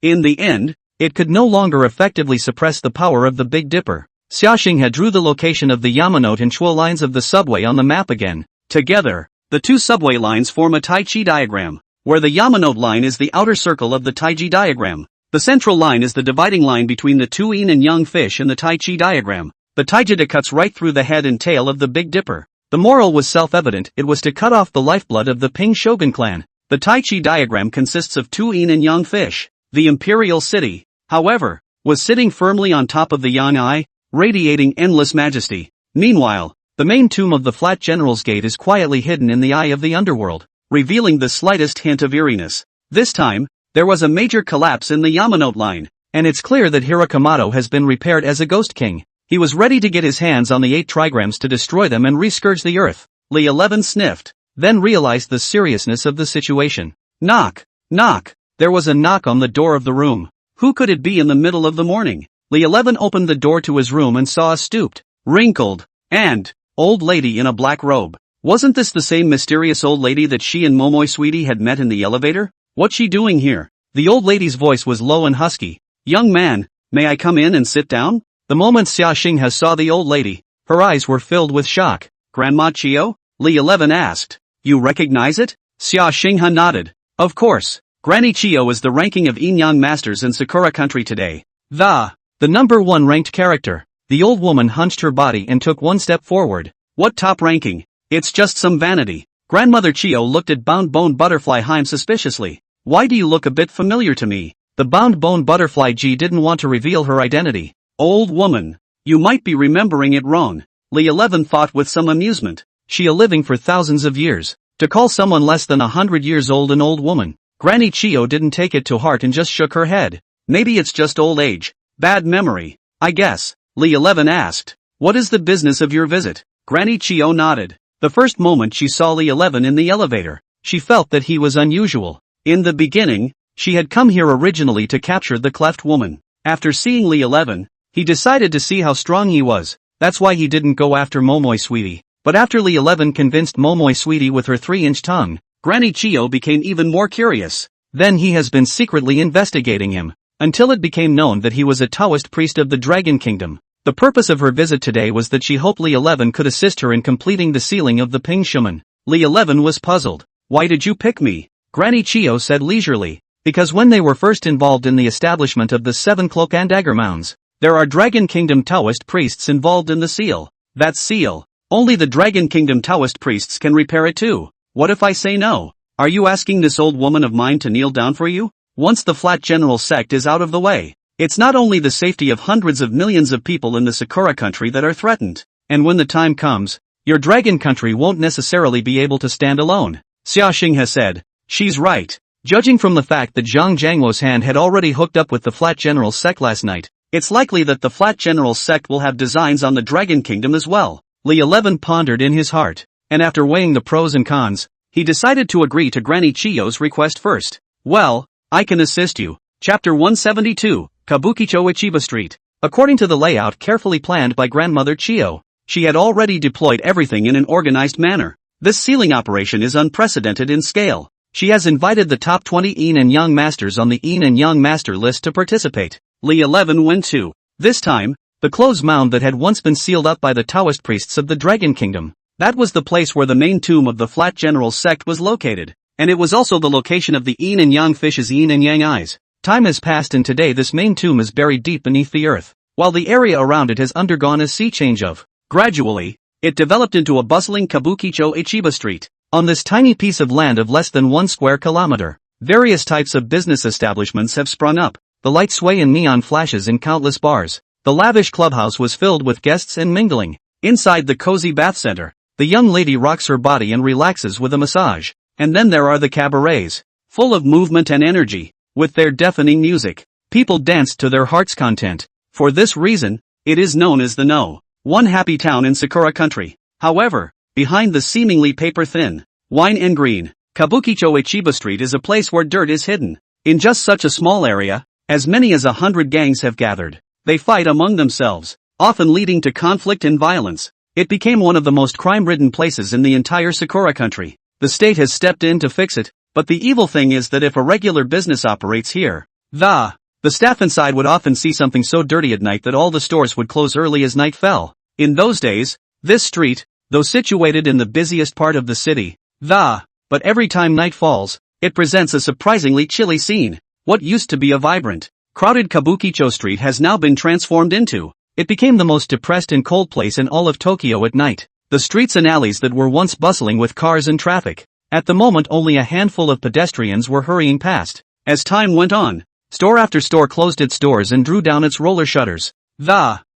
In the end, it could no longer effectively suppress the power of the Big Dipper. Xiaoxing had drew the location of the Yamanote and Chuo lines of the subway on the map again. Together, the two subway lines form a Tai Chi diagram, where the Yamanote line is the outer circle of the Tai Chi diagram. The central line is the dividing line between the two Yin and Yang fish in the Tai Chi diagram. The Taijida cuts right through the head and tail of the Big Dipper. The moral was self-evident, it was to cut off the lifeblood of the Ping Shogun clan. The Tai Chi diagram consists of two Yin and Yang fish. The imperial city, however, was sitting firmly on top of the Yang Eye, radiating endless majesty. Meanwhile, the main tomb of the Flat General's Gate is quietly hidden in the eye of the underworld, revealing the slightest hint of eeriness. This time, there was a major collapse in the Yamanote line, and it's clear that Hirakamado has been repaired as a ghost king. He was ready to get his hands on the 8 trigrams to destroy them and rescourge the earth. Li 11 sniffed, then realized the seriousness of the situation. Knock, knock. There was a knock on the door of the room. Who could it be in the middle of the morning? Li 11 opened the door to his room and saw a stooped, wrinkled, and old lady in a black robe. Wasn't this the same mysterious old lady that she and Momoi Sweetie had met in the elevator? What's she doing here? The old lady's voice was low and husky. Young man, may I come in and sit down? The moment Xiaoxing has saw the old lady, her eyes were filled with shock. Grandma Chio? Li 11 asked. You recognize it? Xiaoxing nodded. Of course. Granny Chio is the ranking of Yin-Yang masters in Sakura country today. The number 1 ranked character. The old woman hunched her body and took one step forward. What top ranking? It's just some vanity. Grandmother Chio looked at Bound Bone Butterfly Heim suspiciously. Why do you look a bit familiar to me? The Bound Bone Butterfly G didn't want to reveal her identity. Old woman. You might be remembering it wrong. Li 11 thought with some amusement. She a living for thousands of years. To call someone less than 100 years old an old woman. Granny Chio didn't take it to heart and just shook her head. Maybe it's just old age. Bad memory, I guess. Li 11 asked. What is the business of your visit? Granny Chio nodded. The first moment she saw Li 11 in the elevator, she felt that he was unusual. In the beginning, she had come here originally to capture the cleft woman. After seeing Li 11, he decided to see how strong he was. That's why he didn't go after Momoi Sweetie. But after Li 11 convinced Momoi Sweetie with her 3-inch tongue, Granny Chio became even more curious. Then he has been secretly investigating him, until it became known that he was a Taoist priest of the Dragon Kingdom. The purpose of her visit today was that she hoped Li 11 could assist her in completing the sealing of the Ping Shomen. Li 11 was puzzled. Why did you pick me? Granny Chio said leisurely. Because when they were first involved in the establishment of the 7 Cloak and Dagger Mounds, there are Dragon Kingdom Taoist priests involved in the seal. That seal. Only the Dragon Kingdom Taoist priests can repair it too. What if I say no? Are you asking this old woman of mine to kneel down for you? Once the Flat General sect is out of the way, it's not only the safety of hundreds of millions of people in the Sakura country that are threatened. And when the time comes, your dragon country won't necessarily be able to stand alone. Xiaoxing has said. She's right. Judging from the fact that Zhang Jiangluo's hand had already hooked up with the Flat General's sect last night, it's likely that the Flat General's sect will have designs on the Dragon Kingdom as well. Li 11 pondered in his heart, and after weighing the pros and cons, he decided to agree to Granny Chio's request first. Well, I can assist you. Chapter 172, Kabukicho Ichiba Street. According to the layout carefully planned by Grandmother Chio, she had already deployed everything in an organized manner. This sealing operation is unprecedented in scale. She has invited the top 20 Yin and Yang masters on the Yin and Yang master list to participate. Li 11 went to, this time, the closed mound that had once been sealed up by the Taoist priests of the Dragon Kingdom. That was the place where the main tomb of the Flat General's sect was located, and it was also the location of the Yin and Yang fish's Yin and Yang eyes. Time has passed and today this main tomb is buried deep beneath the earth, while the area around it has undergone a sea change of. Gradually, it developed into a bustling Kabukicho Ichiba Street. On this tiny piece of land of less than 1 square kilometer, various types of business establishments have sprung up. The light sway and neon flashes in countless bars. The lavish clubhouse was filled with guests and mingling. Inside the cozy bath center, the young lady rocks her body and relaxes with a massage. And then there are the cabarets, full of movement and energy. With their deafening music, people danced to their heart's content. For this reason, it is known as the one happy town in Sakura country. However, behind the seemingly paper-thin, wine and green, Kabukicho Ichiba Street is a place where dirt is hidden. In just such a small area, as many as 100 gangs have gathered. They fight among themselves, often leading to conflict and violence. It became one of the most crime-ridden places in the entire Sakura country. The state has stepped in to fix it, but the evil thing is that if a regular business operates here, The staff inside would often see something so dirty at night that all the stores would close early as night fell. In those days, this street, though situated in the busiest part of the city, but every time night falls, it presents a surprisingly chilly scene. What used to be a vibrant, crowded Kabukicho street has now been transformed into. It became the most depressed and cold place in all of Tokyo at night. The streets and alleys that were once bustling with cars and traffic. At the moment only a handful of pedestrians were hurrying past. As time went on, store after store closed its doors and drew down its roller shutters.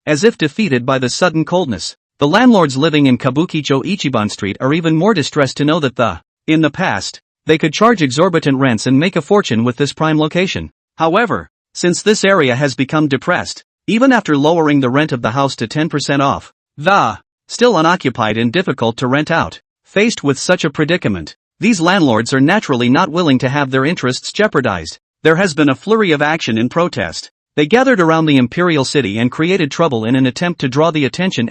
As if defeated by the sudden coldness. The landlords living in Kabukicho Ichiban Street are even more distressed to know that in the past, they could charge exorbitant rents and make a fortune with this prime location. However, since this area has become depressed, even after lowering the rent of the house to 10% off, still unoccupied and difficult to rent out. Faced with such a predicament, these landlords are naturally not willing to have their interests jeopardized. There has been a flurry of action in protest. They gathered around the imperial city and created trouble in an attempt to draw the attention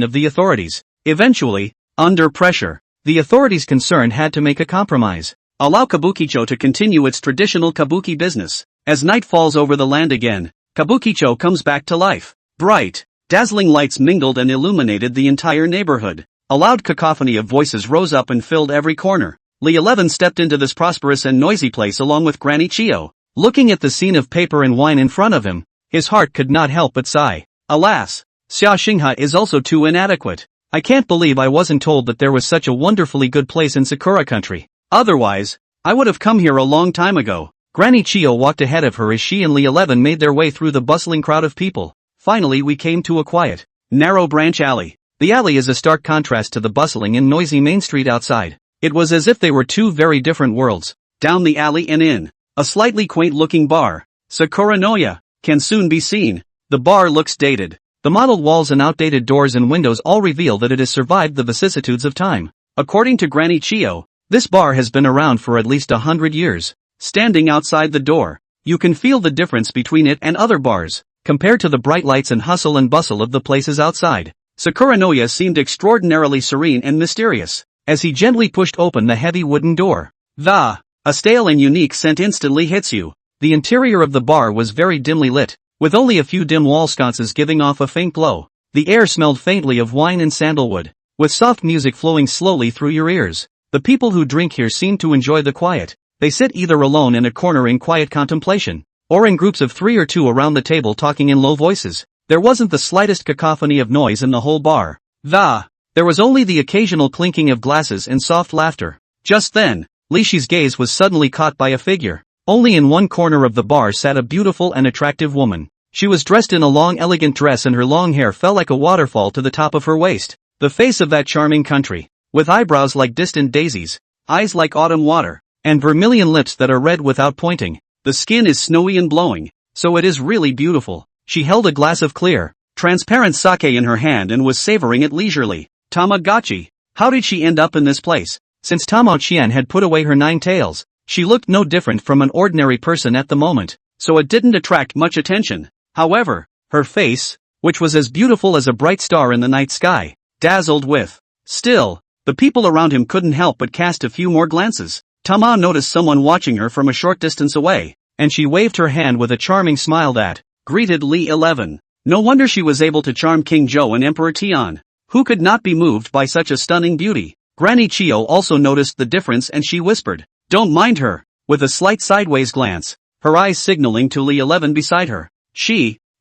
of the authorities. Eventually, under pressure, the authorities concerned had to make a compromise. Allow Kabukicho to continue its traditional kabuki business. As night falls over the land again, Kabukicho comes back to life. Bright, dazzling lights mingled and illuminated the entire neighborhood. A loud cacophony of voices rose up and filled every corner. Lee 11 stepped into this prosperous and noisy place along with Granny Chio. Looking at the scene of paper and wine in front of him, his heart could not help but sigh. Alas, Xia Xinghe is also too inadequate. I can't believe I wasn't told that there was such a wonderfully good place in Sakura country. Otherwise, I would have come here a long time ago. Granny Chio walked ahead of her as she and Lee 11 made their way through the bustling crowd of people. Finally we came to a quiet, narrow branch alley. The alley is a stark contrast to the bustling and noisy main street outside. It was as if they were two very different worlds. Down the alley and in, a slightly quaint-looking bar, Sakura Noya, can soon be seen. The bar looks dated. The mottled walls and outdated doors and windows all reveal that it has survived the vicissitudes of time. According to Granny Chio, this bar has been around for at least 100 years. Standing outside the door, you can feel the difference between it and other bars. Compared to the bright lights and hustle and bustle of the places outside, Sakura Noya seemed extraordinarily serene and mysterious. As he gently pushed open the heavy wooden door, a stale and unique scent instantly hits you. The interior of the bar was very dimly lit, with only a few dim wall sconces giving off a faint glow. The air smelled faintly of wine and sandalwood, with soft music flowing slowly through your ears. The people who drink here seem to enjoy the quiet. They sit either alone in a corner in quiet contemplation, or in groups of 3 or 2 around the table talking in low voices. There wasn't the slightest cacophony of noise in the whole bar. There was only the occasional clinking of glasses and soft laughter. Just then, Lishi's gaze was suddenly caught by a figure. Only in one corner of the bar sat a beautiful and attractive woman. She was dressed in a long elegant dress and her long hair fell like a waterfall to the top of her waist. The face of that charming country, with eyebrows like distant daisies, eyes like autumn water, and vermilion lips that are red without pointing. The skin is snowy and glowing, so it is really beautiful. She held a glass of clear, transparent sake in her hand and was savoring it leisurely. Tamagotchi. How did she end up in this place? Since Tamo-Chien had put away her 9 tails, she looked no different from an ordinary person at the moment, so it didn't attract much attention. However, her face, which was as beautiful as a bright star in the night sky, dazzled with. Still, the people around him couldn't help but cast a few more glances. Tama noticed someone watching her from a short distance away, and she waved her hand with a charming smile that greeted Lee 11. No wonder she was able to charm King Zhou and Emperor Tian. Who could not be moved by such a stunning beauty? Granny Chio also noticed the difference and she whispered, "Don't mind her," with a slight sideways glance, her eyes signaling to Lee 11 beside her.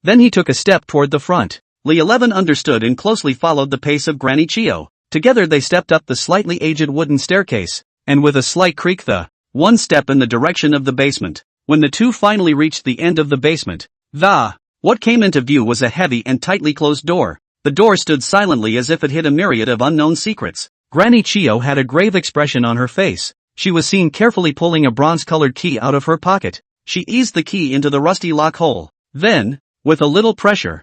Then he took a step toward the front. Lee 11 understood and closely followed the pace of Granny Chio. Together they stepped up the slightly aged wooden staircase, and with a slight creak one step in the direction of the basement. When the two finally reached the end of the basement, what came into view was a heavy and tightly closed door. The door stood silently as if it hid a myriad of unknown secrets. Granny Chio had a grave expression on her face. She was seen carefully pulling a bronze-colored key out of her pocket. She eased the key into the rusty lock hole. Then, with a little pressure,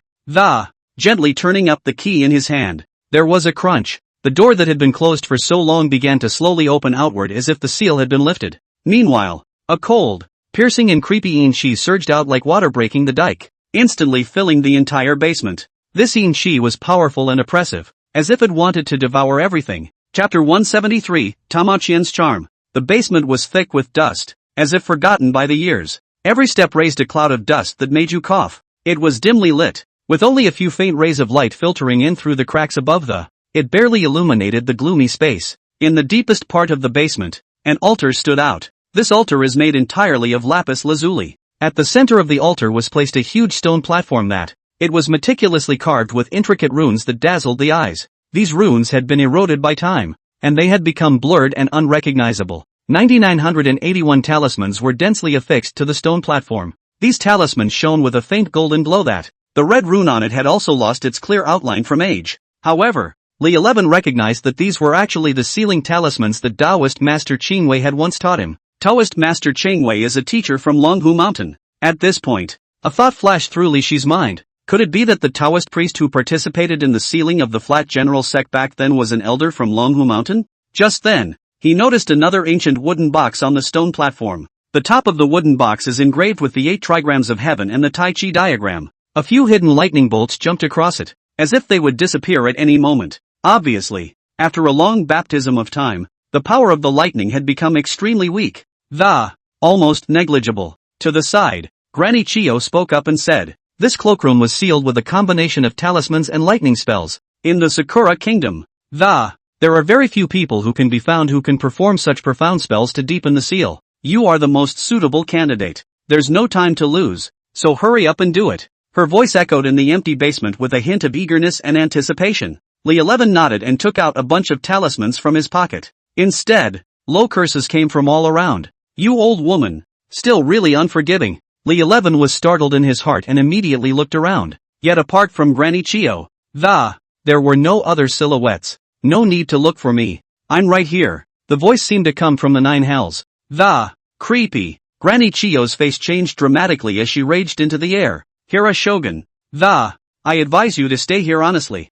gently turning up the key in his hand, there was a crunch. The door that had been closed for so long began to slowly open outward as if the seal had been lifted. Meanwhile, a cold, piercing and creepy yin-shi surged out like water breaking the dike, instantly filling the entire basement. This yin-shi was powerful and oppressive, as if it wanted to devour everything. Chapter 173, Tamo-Chien's Charm. The basement was thick with dust, as if forgotten by the years. Every step raised a cloud of dust that made you cough. It was dimly lit, with only a few faint rays of light filtering in through the cracks above it barely illuminated the gloomy space. In the deepest part of the basement, an altar stood out. This altar is made entirely of lapis lazuli. At the center of the altar was placed a huge stone platform it was meticulously carved with intricate runes that dazzled the eyes. These runes had been eroded by time, and they had become blurred and unrecognizable. 9,981 talismans were densely affixed to the stone platform. These talismans shone with a faint golden glow the red rune on it had also lost its clear outline from age. However, Li 11 recognized that these were actually the sealing talismans that Taoist Master Ching Wei had once taught him. Taoist Master Ching Wei is a teacher from Luohua Mountain. At this point, a thought flashed through Li Shi's mind. Could it be that the Taoist priest who participated in the sealing of the flat general sect back then was an elder from Luohua Mountain? Just then, he noticed another ancient wooden box on the stone platform. The top of the wooden box is engraved with the 8 trigrams of heaven and the Tai Chi diagram. A few hidden lightning bolts jumped across it, as if they would disappear at any moment. Obviously, after a long baptism of time, the power of the lightning had become extremely weak. Almost negligible. To the side, Granny Chio spoke up and said, "This cloakroom was sealed with a combination of talismans and lightning spells. In the Sakura Kingdom, there are very few people who can be found who can perform such profound spells to deepen the seal. You are the most suitable candidate. There's no time to lose, so hurry up and do it." Her voice echoed in the empty basement with a hint of eagerness and anticipation. Li 11 nodded and took out a bunch of talismans from his pocket. Instead, low curses came from all around. "You old woman, still really unforgiving." Li 11 was startled in his heart and immediately looked around. Yet apart from Granny Chio, there were no other silhouettes. "No need to look for me. I'm right here." The voice seemed to come from the 9 hells. Creepy. Granny Chio's face changed dramatically as she raged into the air. "Hira Shogun. I advise you to stay here honestly.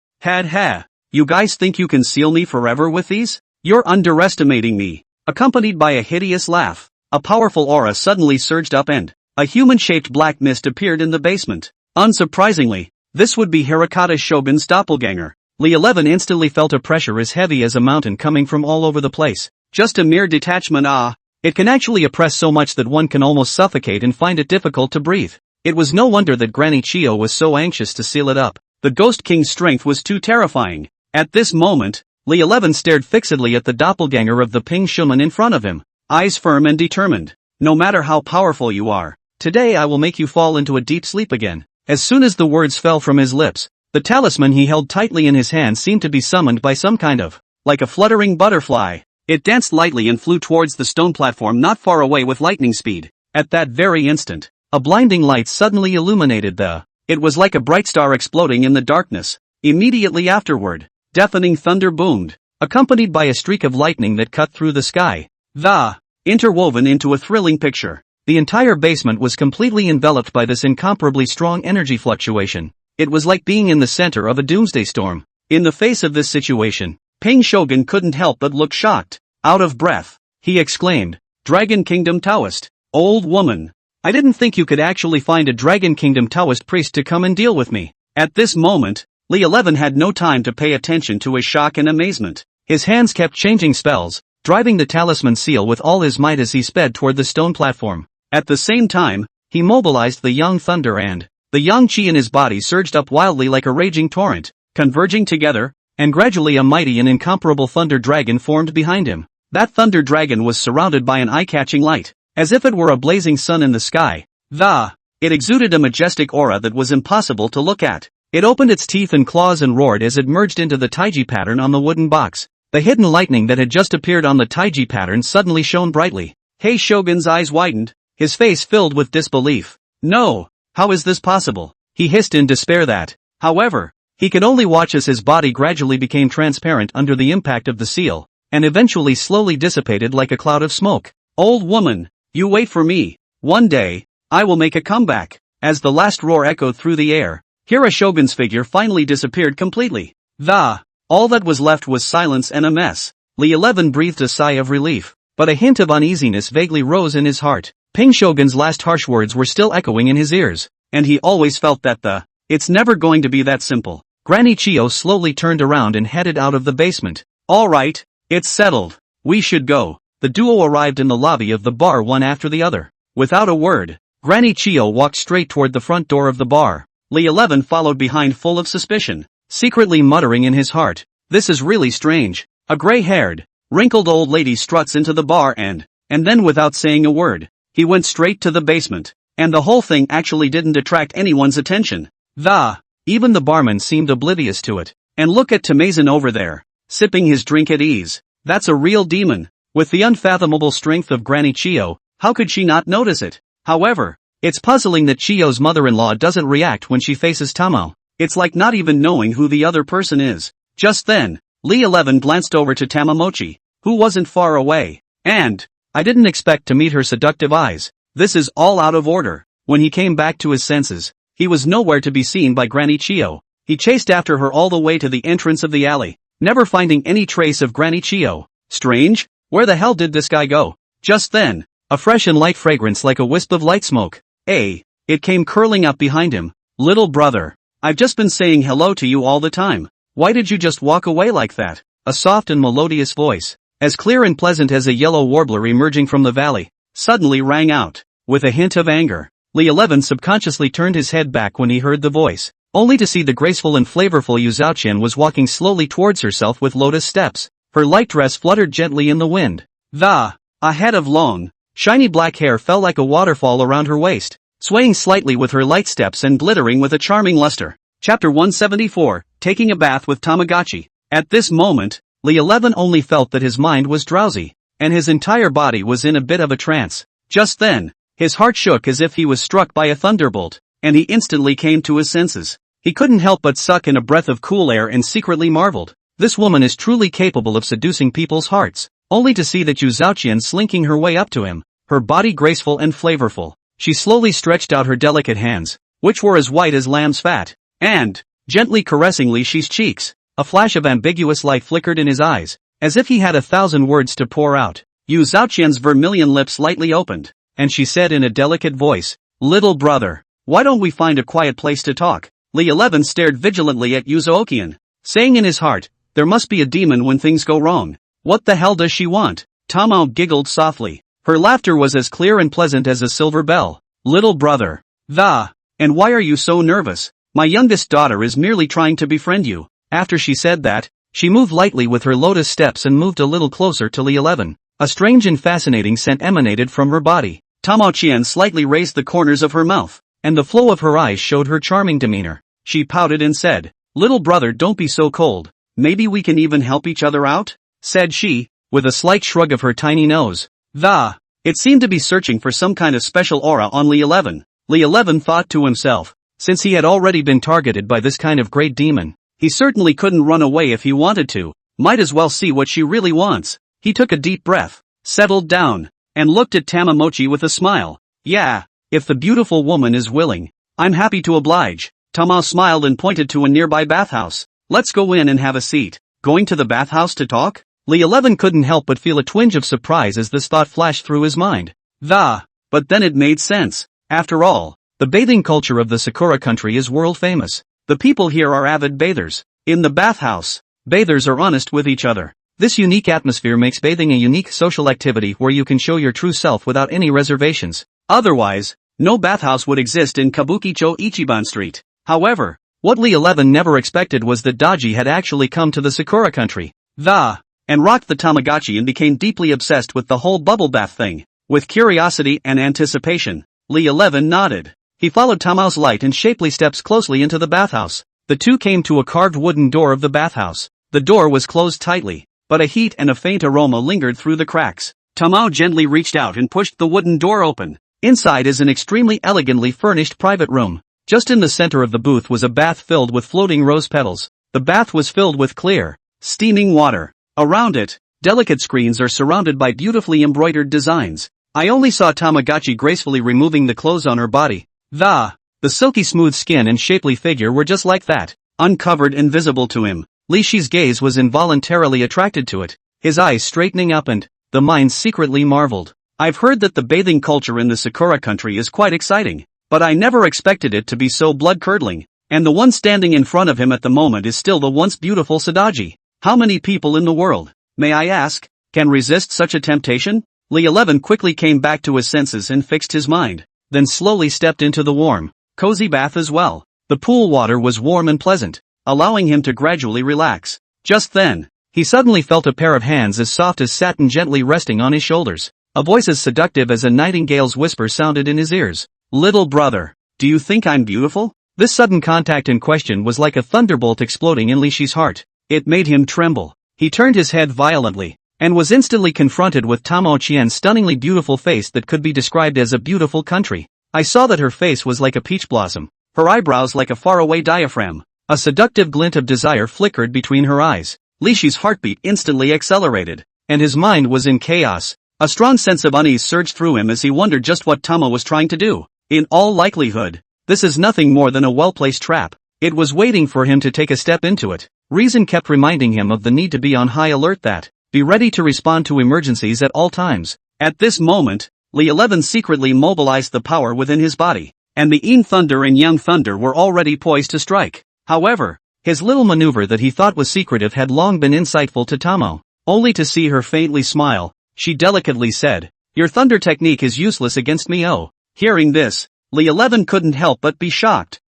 You guys think you can seal me forever with these? You're underestimating me." Accompanied by a hideous laugh, a powerful aura suddenly surged up and a human-shaped black mist appeared in the basement. Unsurprisingly, this would be Hirakata Shogun's doppelganger. Li 11 instantly felt a pressure as heavy as a mountain coming from all over the place. Just a mere detachment, it can actually oppress so much that one can almost suffocate and find it difficult to breathe. It was no wonder that Granny Chio was so anxious to seal it up. The Ghost King's strength was too terrifying. At this moment, Li 11 stared fixedly at the doppelganger of the Ping Shuman in front of him, eyes firm and determined. "No matter how powerful you are, today I will make you fall into a deep sleep again." As soon as the words fell from his lips, the talisman he held tightly in his hand seemed to be summoned by some kind of, like a fluttering butterfly. It danced lightly and flew towards the stone platform not far away with lightning speed. At that very instant, a blinding light suddenly illuminated it was like a bright star exploding in the darkness. Immediately afterward, deafening thunder boomed, accompanied by a streak of lightning that cut through the sky. Interwoven into a thrilling picture. The entire basement was completely enveloped by this incomparably strong energy fluctuation. It was like being in the center of a doomsday storm. In the face of this situation, Ping Shogun couldn't help but look shocked. Out of breath, he exclaimed, "Dragon Kingdom Taoist, old woman. I didn't think you could actually find a Dragon Kingdom Taoist priest to come and deal with me." At this moment, Li 11 had no time to pay attention to his shock and amazement. His hands kept changing spells, driving the talisman seal with all his might as he sped toward the stone platform. At the same time, he mobilized the Yang Thunder and the Yang Qi in his body surged up wildly like a raging torrent, converging together, and gradually a mighty and incomparable thunder dragon formed behind him. That thunder dragon was surrounded by an eye-catching light, as if it were a blazing sun in the sky. It exuded a majestic aura that was impossible to look at. It opened its teeth and claws and roared as it merged into the taiji pattern on the wooden box. The hidden lightning that had just appeared on the taiji pattern suddenly shone brightly. Hei Shogun's eyes widened, his face filled with disbelief. "No, how is this possible?" he hissed in despair however, he could only watch as his body gradually became transparent under the impact of the seal, and eventually slowly dissipated like a cloud of smoke. "Old woman, you wait for me. One day, I will make a comeback." As the last roar echoed through the air, Hira Shogun's figure finally disappeared completely. All that was left was silence and a mess. Li 11 breathed a sigh of relief, but a hint of uneasiness vaguely rose in his heart. Ping Shogun's last harsh words were still echoing in his ears, and he always felt that it's never going to be that simple. Granny Chio slowly turned around and headed out of the basement. "All right, it's settled. We should go." The duo arrived in the lobby of the bar one after the other. Without a word, Granny Chio walked straight toward the front door of the bar. Li 11 followed behind full of suspicion, secretly muttering in his heart, "This is really strange." A gray-haired, wrinkled old lady struts into the bar and then without saying a word, he went straight to the basement. And the whole thing actually didn't attract anyone's attention. Even the barman seemed oblivious to it. And look at Tamazen over there, sipping his drink at ease. That's a real demon. With the unfathomable strength of Granny Chio, how could she not notice it? However, it's puzzling that Chio's mother-in-law doesn't react when she faces Tamao. It's like not even knowing who the other person is. Just then, Li 11 glanced over to Tamamochi, who wasn't far away. And I didn't expect to meet her seductive eyes. This is all out of order. When he came back to his senses, he was nowhere to be seen by Granny Chio. He chased after her all the way to the entrance of the alley, never finding any trace of Granny Chio. Strange? Where the hell did this guy go? Just then, a fresh and light fragrance like a wisp of light smoke. It came curling up behind him. Little brother, I've just been saying hello to you all the time. Why did you just walk away like that? A soft and melodious voice, as clear and pleasant as a yellow warbler emerging from the valley, suddenly rang out, with a hint of anger. Li 11 subconsciously turned his head back when he heard the voice, only to see the graceful and flavorful Yu Zhaoqian was walking slowly towards herself with lotus steps. Her light dress fluttered gently in the wind. A head of long, shiny black hair fell like a waterfall around her waist, swaying slightly with her light steps and glittering with a charming luster. Chapter 174, Taking a Bath with Tamagotchi. At this moment, Li 11 only felt that his mind was drowsy, and his entire body was in a bit of a trance. Just then, his heart shook as if he was struck by a thunderbolt, and he instantly came to his senses. He couldn't help but suck in a breath of cool air and secretly marveled. This woman is truly capable of seducing people's hearts, only to see that Yu Zhaoqian slinking her way up to him, her body graceful and flavorful. She slowly stretched out her delicate hands, which were as white as lamb's fat, and gently caressingly she's cheeks. A flash of ambiguous light flickered in his eyes, as if he had 1,000 words to pour out. Yu Zhaoqian's vermilion lips lightly opened, and she said in a delicate voice, "Little brother, why don't we find a quiet place to talk?" Li 11 stared vigilantly at Yu Zhaoqian, saying in his heart, there must be a demon when things go wrong. What the hell does she want? Tamao giggled softly. Her laughter was as clear and pleasant as a silver bell. Little brother. And why are you so nervous? My youngest daughter is merely trying to befriend you. After she said that, she moved lightly with her lotus steps and moved a little closer to Li 11. A strange and fascinating scent emanated from her body. Tamao Qian slightly raised the corners of her mouth, and the flow of her eyes showed her charming demeanor. She pouted and said, "Little brother, don't be so cold. Maybe we can even help each other out?" said she, with a slight shrug of her tiny nose. It seemed to be searching for some kind of special aura on Li 11. Li 11 thought to himself, since he had already been targeted by this kind of great demon, he certainly couldn't run away if he wanted to. Might as well see what she really wants. He took a deep breath, settled down, and looked at Tamamochi with a smile. "Yeah, if the beautiful woman is willing, I'm happy to oblige." Tamao smiled and pointed to a nearby bathhouse. "Let's go in and have a seat." Going to the bathhouse to talk? Li 11 couldn't help but feel a twinge of surprise as this thought flashed through his mind. But then it made sense. After all, the bathing culture of the Sakura country is world famous. The people here are avid bathers. In the bathhouse, bathers are honest with each other. This unique atmosphere makes bathing a unique social activity where you can show your true self without any reservations. Otherwise, no bathhouse would exist in Kabukicho Ichiban Street. However, what Li 11 never expected was that Daji had actually come to the Sakura country. And rocked the Tamagotchi and became deeply obsessed with the whole bubble bath thing. With curiosity and anticipation, Li 11 nodded. He followed Tamao's light and shapely steps closely into the bathhouse. The two came to a carved wooden door of the bathhouse. The door was closed tightly, but a heat and a faint aroma lingered through the cracks. Tamao gently reached out and pushed the wooden door open. Inside is an extremely elegantly furnished private room. Just in the center of the booth was a bath filled with floating rose petals. The bath was filled with clear, steaming water. Around it, delicate screens are surrounded by beautifully embroidered designs. I only saw Tamagotchi gracefully removing the clothes on her body. The silky smooth skin and shapely figure were just like that, uncovered and visible to him. Li Shi's gaze was involuntarily attracted to it, his eyes straightening up and the mind secretly marveled. I've heard that the bathing culture in the Sakura country is quite exciting, but I never expected it to be so blood-curdling, and the one standing in front of him at the moment is still the once beautiful Sadaji. How many people in the world, may I ask, can resist such a temptation? Li 11 quickly came back to his senses and fixed his mind. then slowly stepped into the warm, cozy bath as well. The pool water was warm and pleasant, allowing him to gradually relax. Just then, he suddenly felt a pair of hands as soft as satin gently resting on his shoulders. A voice as seductive as a nightingale's whisper sounded in his ears. "Little brother, do you think I'm beautiful?" This sudden contact in question was like a thunderbolt exploding in Li Shi's heart. It made him tremble. He turned his head violently, and was instantly confronted with Tamo Qian's stunningly beautiful face that could be described as a beautiful country. I saw that her face was like a peach blossom, her eyebrows like a faraway diaphragm. A seductive glint of desire flickered between her eyes. Li Shi's heartbeat instantly accelerated, and his mind was in chaos. A strong sense of unease surged through him as he wondered just what Tamo was trying to do. In all likelihood, this is nothing more than a well-placed trap. It was waiting for him to take a step into it. Reason kept reminding him of the need to be on high alert, that be ready to respond to emergencies at all times. At this moment, Li 11 secretly mobilized the power within his body, and the Yin Thunder and Yang Thunder were already poised to strike. However, his little maneuver that he thought was secretive had long been insightful to Tamo. Only to see her faintly smile, she delicately said, "Your thunder technique is useless against me." Oh. Hearing this, Li 11 couldn't help but be shocked.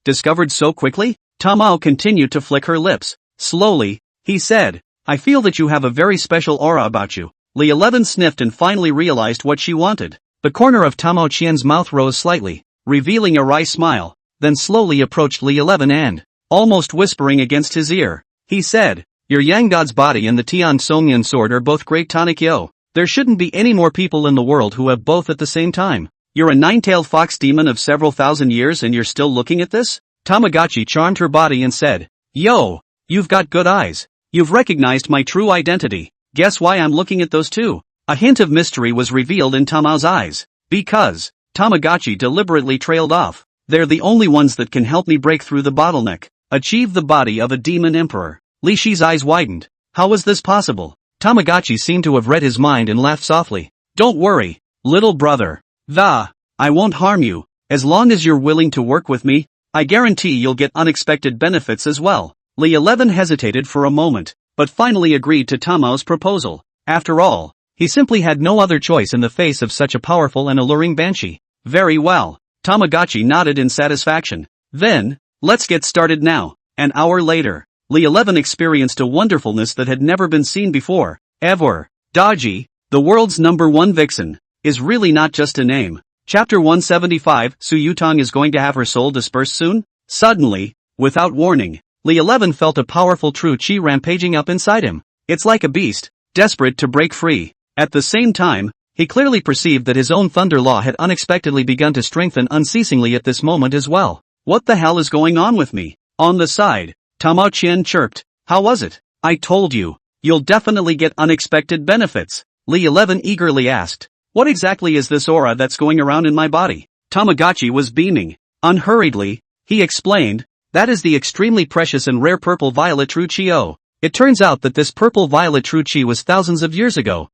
Discovered so quickly? Tamo continued to flick her lips. Slowly, he said, "I feel that you have a very special aura about you." Li 11 sniffed and finally realized what she wanted. The corner of Tamo Qian's mouth rose slightly, revealing a wry smile, then slowly approached Li 11 and, almost whispering against his ear, he said, "Your Yang God's body and the Tian Somyan sword are both great tonic yo. There shouldn't be any more people in the world who have both at the same time. You're a nine-tailed fox demon of several thousand years and you're still looking at this?" Tamagotchi charmed her body and said, "Yo, you've got good eyes. You've recognized my true identity. Guess why I'm looking at those too?" A hint of mystery was revealed in Tamo's eyes. "Because," Tamagotchi deliberately trailed off, "they're the only ones that can help me break through the bottleneck, achieve the body of a demon emperor." Li Shi's eyes widened. How was this possible? Tamagotchi seemed to have read his mind and laughed softly. "Don't worry, little brother. I won't harm you. As long as you're willing to work with me, I guarantee you'll get unexpected benefits as well." Li 11 hesitated for a moment, but finally agreed to Tamo's proposal. After all, he simply had no other choice in the face of such a powerful and alluring banshee. "Very well." Tamagotchi nodded in satisfaction. "Then, let's get started now." An hour later, Li 11 experienced a wonderfulness that had never been seen before, ever. Daji, the world's #1 vixen, is really not just a name. Chapter 175, Su Yutang is going to have her soul dispersed soon? Suddenly, without warning, Li 11 felt a powerful true chi rampaging up inside him. It's like a beast, desperate to break free. At the same time, he clearly perceived that his own thunder law had unexpectedly begun to strengthen unceasingly at this moment as well. "What the hell is going on with me?" On the side, Tamo Qian chirped. "How was it?" "I told you, you'll definitely get unexpected benefits," Li 11 eagerly asked. "What exactly is this aura that's going around in my body?" Tamagotchi was beaming. Unhurriedly, he explained, "That is the extremely precious and rare purple-violet true chi. It turns out that this purple-violet true chi was thousands of years ago.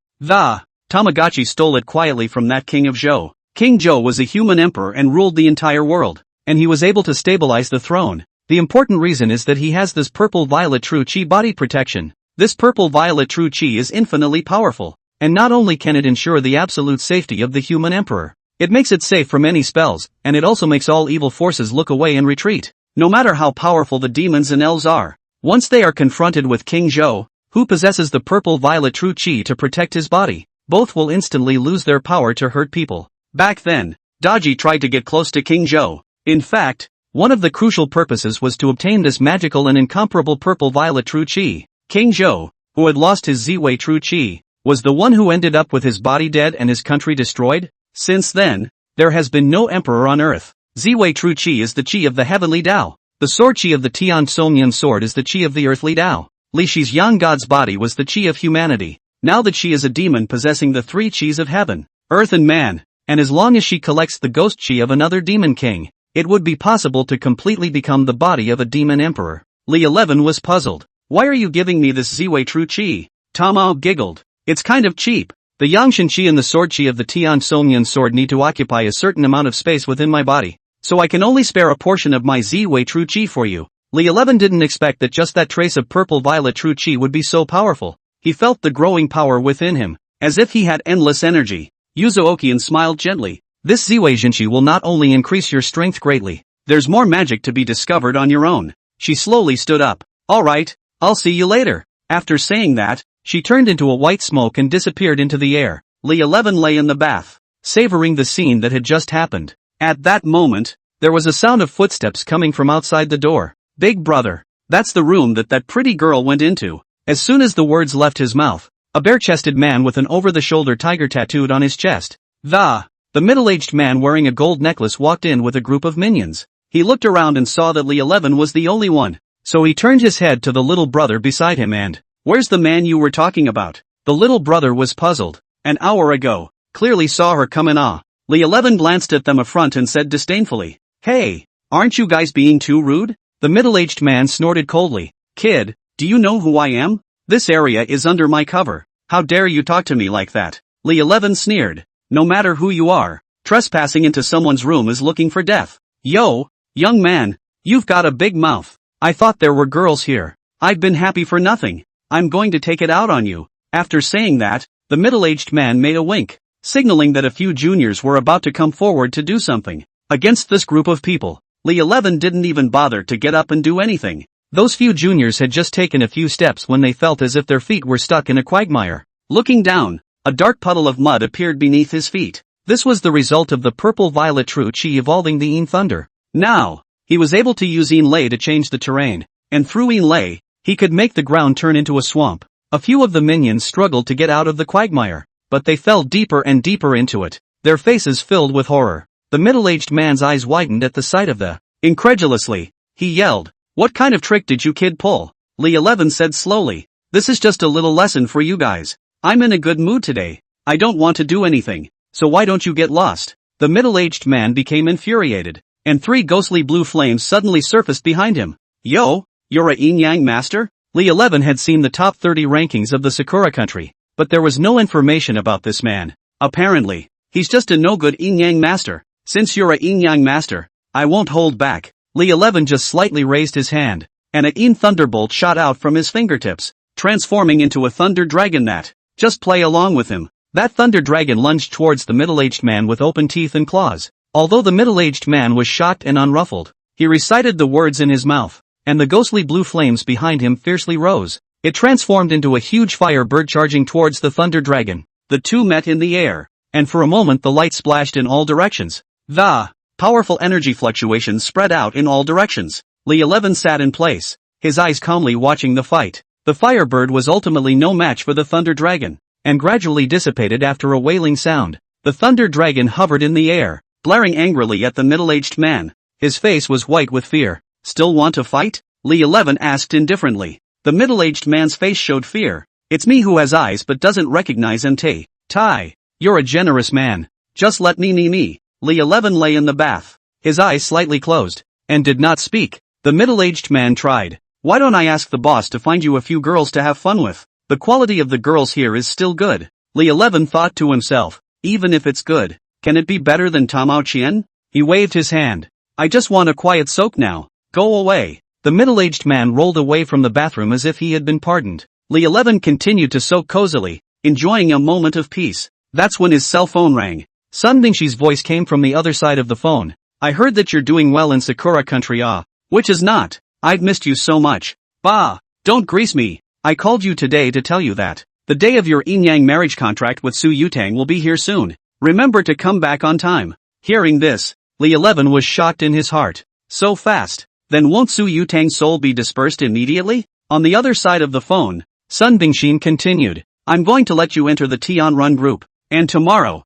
Tamagotchi stole it quietly from that king of Zhou. King Zhou was a human emperor and ruled the entire world, and he was able to stabilize the throne. The important reason is that he has this purple-violet true chi body protection. This purple-violet true chi is infinitely powerful, and not only can it ensure the absolute safety of the human emperor, it makes it safe from any spells, and it also makes all evil forces look away and retreat. No matter how powerful the demons and elves are, once they are confronted with King Zhou, who possesses the purple-violet true chi to protect his body, both will instantly lose their power to hurt people. Back then, Daji tried to get close to King Zhou. In fact, one of the crucial purposes was to obtain this magical and incomparable purple-violet true chi. King Zhou, who had lost his Ziwei true chi, was the one who ended up with his body dead and his country destroyed. Since then, there has been no emperor on earth. Ziwei true chi is the chi of the heavenly Tao. The sword chi of the Tian Somyan sword is the chi of the earthly Tao. Li Shi's Yang God's body was the chi of humanity. Now that she is a demon possessing the three chis of heaven, earth and man, and as long as she collects the ghost chi of another demon king, it would be possible to completely become the body of a demon emperor. Li 11 was puzzled. "Why are you giving me this Ziwei true chi?" Tamo giggled. "It's kind of cheap. The Yangshan chi and the sword chi of the Tian Somyan sword need to occupy a certain amount of space within my body, so I can only spare a portion of my Ziwei true chi for you." Li 11 didn't expect that just that trace of purple-violet true chi would be so powerful. He felt the growing power within him, as if he had endless energy. Yuzookian smiled gently. This Ziwei will not only increase your strength greatly, there's more magic to be discovered on your own. She slowly stood up. Alright, I'll see you later. After saying that, she turned into a white smoke and disappeared into the air. Li 11 lay in the bath, savoring the scene that had just happened. At that moment, there was a sound of footsteps coming from outside the door. Big brother, that's the room that pretty girl went into. As soon as the words left his mouth, a bare-chested man with an over-the-shoulder tiger tattooed on his chest. The middle-aged man wearing a gold necklace walked in with a group of minions. He looked around and saw that Li 11 was the only one. So he turned his head to the little brother beside him and, "Where's the man you were talking about?" The little brother was puzzled. "An hour ago. Clearly saw her come in." Li 11 glanced at them affront and said disdainfully, "Hey, aren't you guys being too rude?" The middle-aged man snorted coldly. "Kid, do you know who I am? This area is under my cover. How dare you talk to me like that?" Li 11 sneered. "No matter who you are, trespassing into someone's room is looking for death. Yo, young man, you've got a big mouth. I thought there were girls here. I've been happy for nothing. I'm going to take it out on you." After saying that, the middle-aged man made a wink, signaling that a few juniors were about to come forward to do something. Against this group of people, Li 11 didn't even bother to get up and do anything. Those few juniors had just taken a few steps when they felt as if their feet were stuck in a quagmire. Looking down, a dark puddle of mud appeared beneath his feet. This was the result of the purple-violet true chi evolving the Yin Thunder. Now, he was able to use Yin Lei to change the terrain, and through Yin Lei, he could make the ground turn into a swamp. A few of the minions struggled to get out of the quagmire, but they fell deeper and deeper into it, their faces filled with horror. The middle-aged man's eyes widened at the sight of the. Incredulously, he yelled, "What kind of trick did you kid pull?" Li 11 said slowly, "This is just a little lesson for you guys. I'm in a good mood today. I don't want to do anything, so why don't you get lost?" The middle-aged man became infuriated, and 3 ghostly blue flames suddenly surfaced behind him. "Yo, you're a Yin-Yang master?" Li 11 had seen the top 30 rankings of the Sakura country, but there was no information about this man. Apparently, he's just a no-good Yin-Yang master. "Since you're a Yin-Yang master, I won't hold back." Li 11 just slightly raised his hand, and a Yin thunderbolt shot out from his fingertips, transforming into a thunder dragon that. Just play along with him. That thunder dragon lunged towards the middle-aged man with open teeth and claws. Although the middle-aged man was shocked and unruffled, he recited the words in his mouth, and the ghostly blue flames behind him fiercely rose. It transformed into a huge fire bird charging towards the thunder dragon. The two met in the air, and for a moment the light splashed in all directions. The powerful energy fluctuations spread out in all directions. Li 11 sat in place, his eyes calmly watching the fight. The firebird was ultimately no match for the thunder dragon, and gradually dissipated after a wailing sound. The thunder dragon hovered in the air, glaring angrily at the middle-aged man. His face was white with fear. "Still want to fight?" Li 11 asked indifferently. The middle-aged man's face showed fear. "It's me who has eyes but doesn't recognize MT. Tai, you're a generous man. Just let me. Li 11 lay in the bath, his eyes slightly closed, and did not speak. The middle-aged man tried. "Why don't I ask the boss to find you a few girls to have fun with? The quality of the girls here is still good." Li 11 thought to himself, "Even if it's good, can it be better than Tamao Chien?" He waved his hand. "I just want a quiet soak now. Go away." The middle-aged man rolled away from the bathroom as if he had been pardoned. Li 11 continued to soak cozily, enjoying a moment of peace. That's when his cell phone rang. Sun Bingshi's voice came from the other side of the phone. "I heard that you're doing well in Sakura country. Which is not. I've missed you so much." "Bah, don't grease me. I called you today to tell you that the day of your Yin-Yang marriage contract with Su Yutang will be here soon. Remember to come back on time." Hearing this, Li 11 was shocked in his heart. So fast? Then won't Su Yutang's soul be dispersed immediately? On the other side of the phone, Sun Bingshin continued. "I'm going to let you enter the Tian Run group, and tomorrow,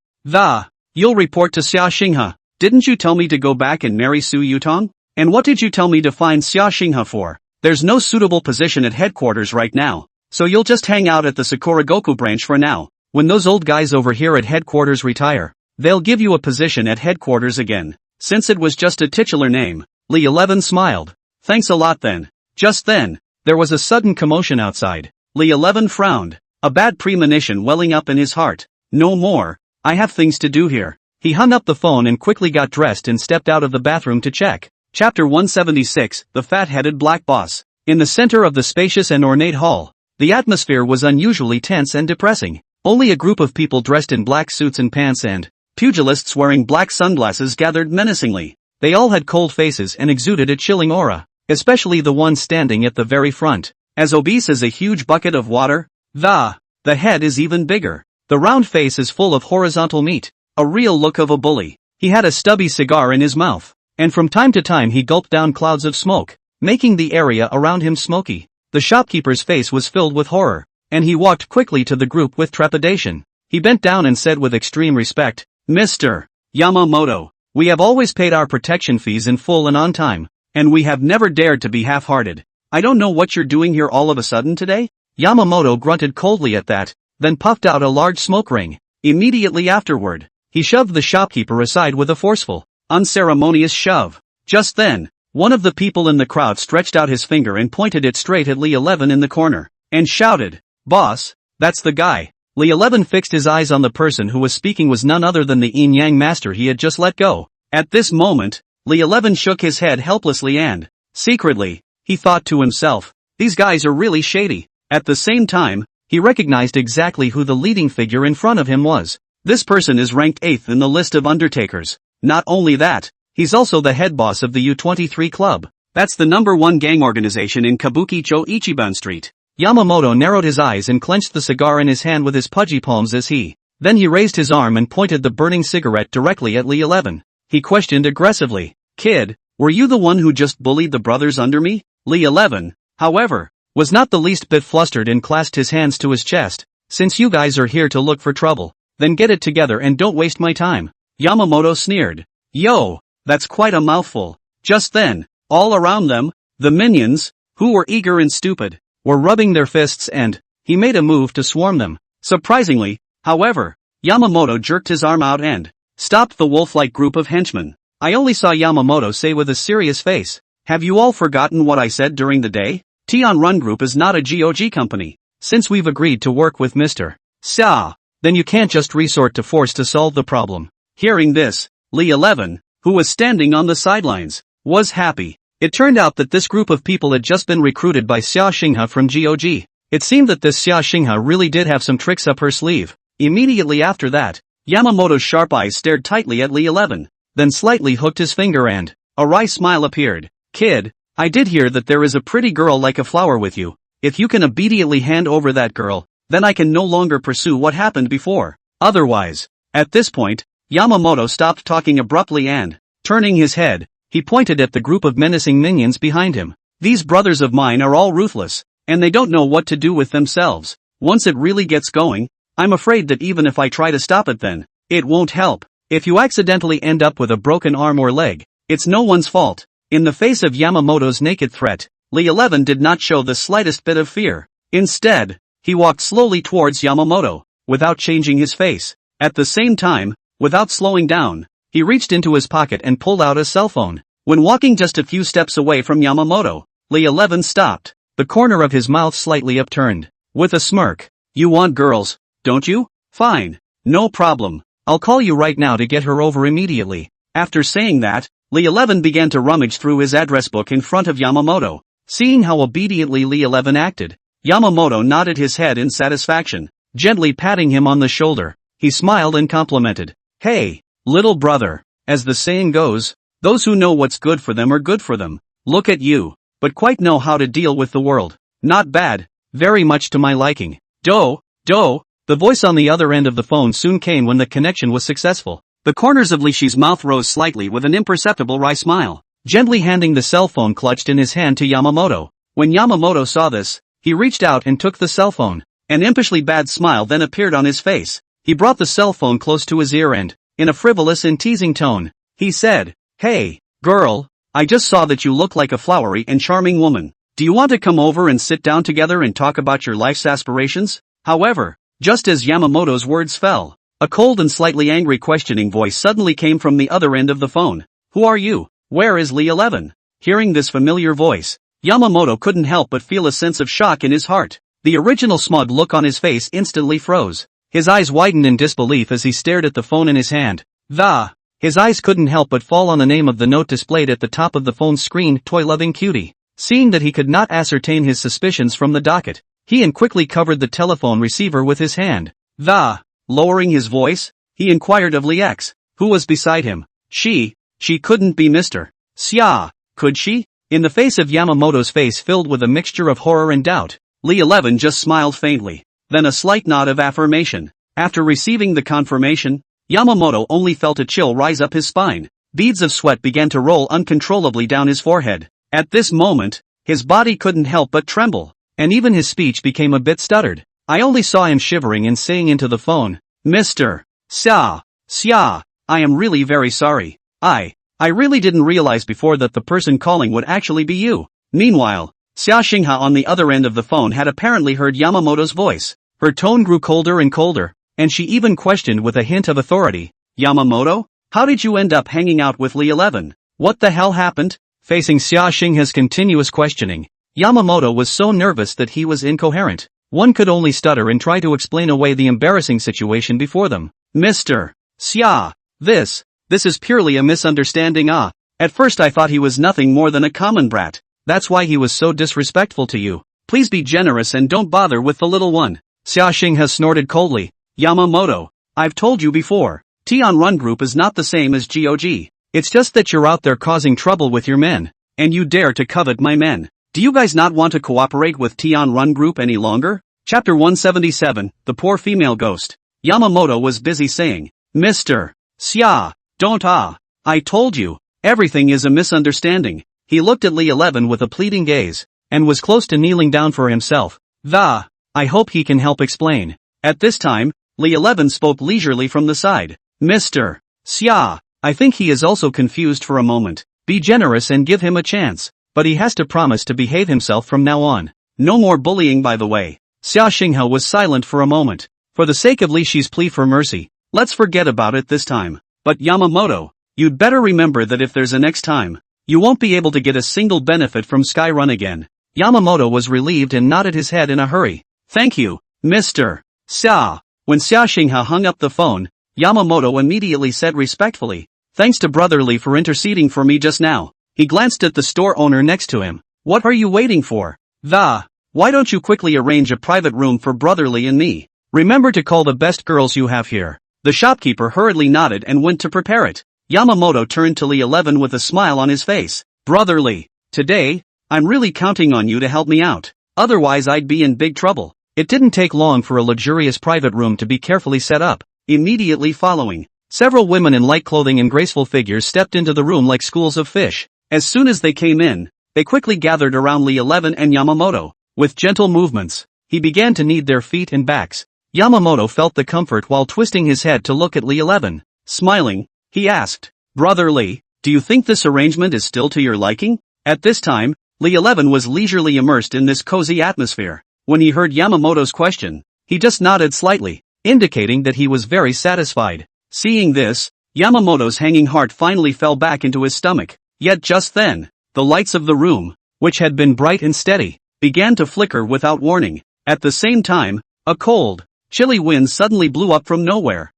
you'll report to Xia Xinghe. Didn't you tell me to go back and marry Su Yutang? And what did you tell me to find Xia Xinghe for? There's no suitable position at headquarters right now, so you'll just hang out at the Sakura Goku branch for now. When those old guys over here at headquarters retire, they'll give you a position at headquarters again." Since it was just a titular name, Li 11 smiled. "Thanks a lot then." Just then, there was a sudden commotion outside. Li 11 frowned, a bad premonition welling up in his heart. "No more. I have things to do here." He hung up the phone and quickly got dressed and stepped out of the bathroom to check. Chapter 176, The Fat-Headed Black Boss. In the center of the spacious and ornate hall, the atmosphere was unusually tense and depressing. Only a group of people dressed in black suits and pants and Pugilists wearing black sunglasses gathered menacingly. They all had cold faces and exuded a chilling aura, especially the one standing at the very front. As obese as a huge bucket of water, the head is even bigger. The round face is full of horizontal meat, a real look of a bully. He had a stubby cigar in his mouth, and from time to time he gulped down clouds of smoke, making the area around him smoky. The shopkeeper's face was filled with horror, and he walked quickly to the group with trepidation. He bent down and said with extreme respect, "Mr. Yamamoto, we have always paid our protection fees in full and on time, and we have never dared to be half-hearted. I don't know what you're doing here all of a sudden today?" Yamamoto grunted coldly at that, then puffed out a large smoke ring. Immediately afterward, he shoved the shopkeeper aside with a forceful, unceremonious shove. Just then, one of the people in the crowd stretched out his finger and pointed it straight at Lee 11 in the corner, and shouted, "Boss, that's the guy." Lee 11 fixed his eyes on the person who was speaking was none other than the Yin-Yang master he had just let go. At this moment, Lee 11 shook his head helplessly and, secretly, he thought to himself, these guys are really shady. At the same time, he recognized exactly who the leading figure in front of him was. This person is ranked 8th in the list of undertakers. Not only that, he's also the head boss of the U23 club. That's the #1 gang organization in Kabukicho Ichiban Street. Yamamoto narrowed his eyes and clenched the cigar in his hand with his pudgy palms as then he raised his arm and pointed the burning cigarette directly at Lee 11. He questioned aggressively, "Kid, were you the one who just bullied the brothers under me?" Lee 11, however, was not the least bit flustered and clasped his hands to his chest. "Since you guys are here to look for trouble, then get it together and don't waste my time." Yamamoto sneered. "Yo, that's quite a mouthful." Just then, all around them, the minions, who were eager and stupid, were rubbing their fists and, he made a move to swarm them. Surprisingly, however, Yamamoto jerked his arm out and stopped the wolf-like group of henchmen. I only saw Yamamoto say with a serious face, "Have you all forgotten what I said during the day? Tion Run Group is not a GOG company. Since we've agreed to work with Mr. Sa, then you can't just resort to force to solve the problem." Hearing this, Lee 11, who was standing on the sidelines, was happy. It turned out that this group of people had just been recruited by Xia Xinghe from GOG. It seemed that this Xia Xinghe really did have some tricks up her sleeve. Immediately after that, Yamamoto's sharp eyes stared tightly at Lee 11, then slightly hooked his finger and a wry smile appeared. "Kid, I did hear that there is a pretty girl like a flower with you. If you can obediently hand over that girl, then I can no longer pursue what happened before. Otherwise." At this point, Yamamoto stopped talking abruptly and, turning his head, he pointed at the group of menacing minions behind him. "These brothers of mine are all ruthless, and they don't know what to do with themselves. Once it really gets going, I'm afraid that even if I try to stop it then, it won't help. If you accidentally end up with a broken arm or leg, it's no one's fault." In the face of Yamamoto's naked threat, Lee 11 did not show the slightest bit of fear. Instead, he walked slowly towards Yamamoto, without changing his face. At the same time, without slowing down, he reached into his pocket and pulled out a cell phone. When walking just a few steps away from Yamamoto, Lee 11 stopped, the corner of his mouth slightly upturned. With a smirk, "You want girls, don't you? Fine. No problem. I'll call you right now to get her over immediately." After saying that, Lee 11 began to rummage through his address book in front of Yamamoto. Seeing how obediently Lee 11 acted, Yamamoto nodded his head in satisfaction. Gently patting him on the shoulder, he smiled and complimented. "Hey, little brother, as the saying goes, those who know what's good for them are good for them. Look at you, but quite know how to deal with the world. Not bad, very much to my liking." "Do." The voice on the other end of the phone soon came when the connection was successful. The corners of Lishi's mouth rose slightly with an imperceptible wry smile, gently handing the cell phone clutched in his hand to Yamamoto. When Yamamoto saw this, he reached out and took the cell phone. An impishly bad smile then appeared on his face. He brought the cell phone close to his ear and, in a frivolous and teasing tone, he said, "Hey, girl, I just saw that you look like a flowery and charming woman. Do you want to come over and sit down together and talk about your life's aspirations?" However, just as Yamamoto's words fell, a cold and slightly angry questioning voice suddenly came from the other end of the phone. "Who are you? Where is Lee 11? Hearing this familiar voice, Yamamoto couldn't help but feel a sense of shock in his heart. The original smug look on his face instantly froze. His eyes widened in disbelief as he stared at the phone in his hand. His eyes couldn't help but fall on the name of the note displayed at the top of the phone's screen, "Toy-loving cutie." Seeing that he could not ascertain his suspicions from the docket, he quickly covered the telephone receiver with his hand. Lowering his voice, he inquired of Li X, who was beside him. She couldn't be Mr. Xia, could she? In the face of Yamamoto's face filled with a mixture of horror and doubt, Li 11 just smiled faintly, then a slight nod of affirmation. After receiving the confirmation, Yamamoto only felt a chill rise up his spine. Beads of sweat began to roll uncontrollably down his forehead. At this moment, his body couldn't help but tremble, and even his speech became a bit stuttered. I only saw him shivering and saying into the phone, Mr. Xia, I am really very sorry. I really didn't realize before that the person calling would actually be you. Meanwhile, Xia Xingha on the other end of the phone had apparently heard Yamamoto's voice. Her tone grew colder and colder, and she even questioned with a hint of authority. Yamamoto? How did you end up hanging out with Li 11? What the hell happened? Facing Xia Xingha's continuous questioning, Yamamoto was so nervous that he was incoherent. One could only stutter and try to explain away the embarrassing situation before them. Mr. Xia, this is purely a misunderstanding. At first I thought he was nothing more than a common brat. That's why he was so disrespectful to you. Please be generous and don't bother with the little one. Xia Xingha snorted coldly. Yamamoto, I've told you before, Tian Run Group is not the same as GOG. It's just that you're out there causing trouble with your men, and you dare to covet my men. Do you guys not want to cooperate with Tian Run Group any longer? Chapter 177, The Poor Female Ghost. Yamamoto was busy saying, Mr. Xia, don't I told you, everything is a misunderstanding. He looked at Li 11 with a pleading gaze, and was close to kneeling down for himself. I hope he can help explain. At this time, Li 11 spoke leisurely from the side. Mr. Xia, I think he is also confused for a moment. Be generous and give him a chance, but he has to promise to behave himself from now on. No more bullying by the way. Xia Xingha was silent for a moment. For the sake of Li Shi's plea for mercy, let's forget about it this time. But Yamamoto, you'd better remember that if there's a next time, you won't be able to get a single benefit from Sky Run again. Yamamoto was relieved and nodded his head in a hurry. Thank you, Mr. Xia. When Xia Xingha hung up the phone, Yamamoto immediately said respectfully, thanks to Brother Li for interceding for me just now. He glanced at the store owner next to him. What are you waiting for? Why don't you quickly arrange a private room for Brother Li and me? Remember to call the best girls you have here. The shopkeeper hurriedly nodded and went to prepare it. Yamamoto turned to Li 11 with a smile on his face. Brother Li, today, I'm really counting on you to help me out. Otherwise I'd be in big trouble. It didn't take long for a luxurious private room to be carefully set up. Immediately following, several women in light clothing and graceful figures stepped into the room like schools of fish. As soon as they came in, they quickly gathered around Li 11 and Yamamoto. With gentle movements, he began to knead their feet and backs. Yamamoto felt the comfort while twisting his head to look at Li 11. Smiling, he asked, Brother Li, do you think this arrangement is still to your liking? At this time, Li 11 was leisurely immersed in this cozy atmosphere. When he heard Yamamoto's question, he just nodded slightly, indicating that he was very satisfied. Seeing this, Yamamoto's hanging heart finally fell back into his stomach. Yet just then, the lights of the room, which had been bright and steady, began to flicker without warning. At the same time, a cold, chilly wind suddenly blew up from nowhere,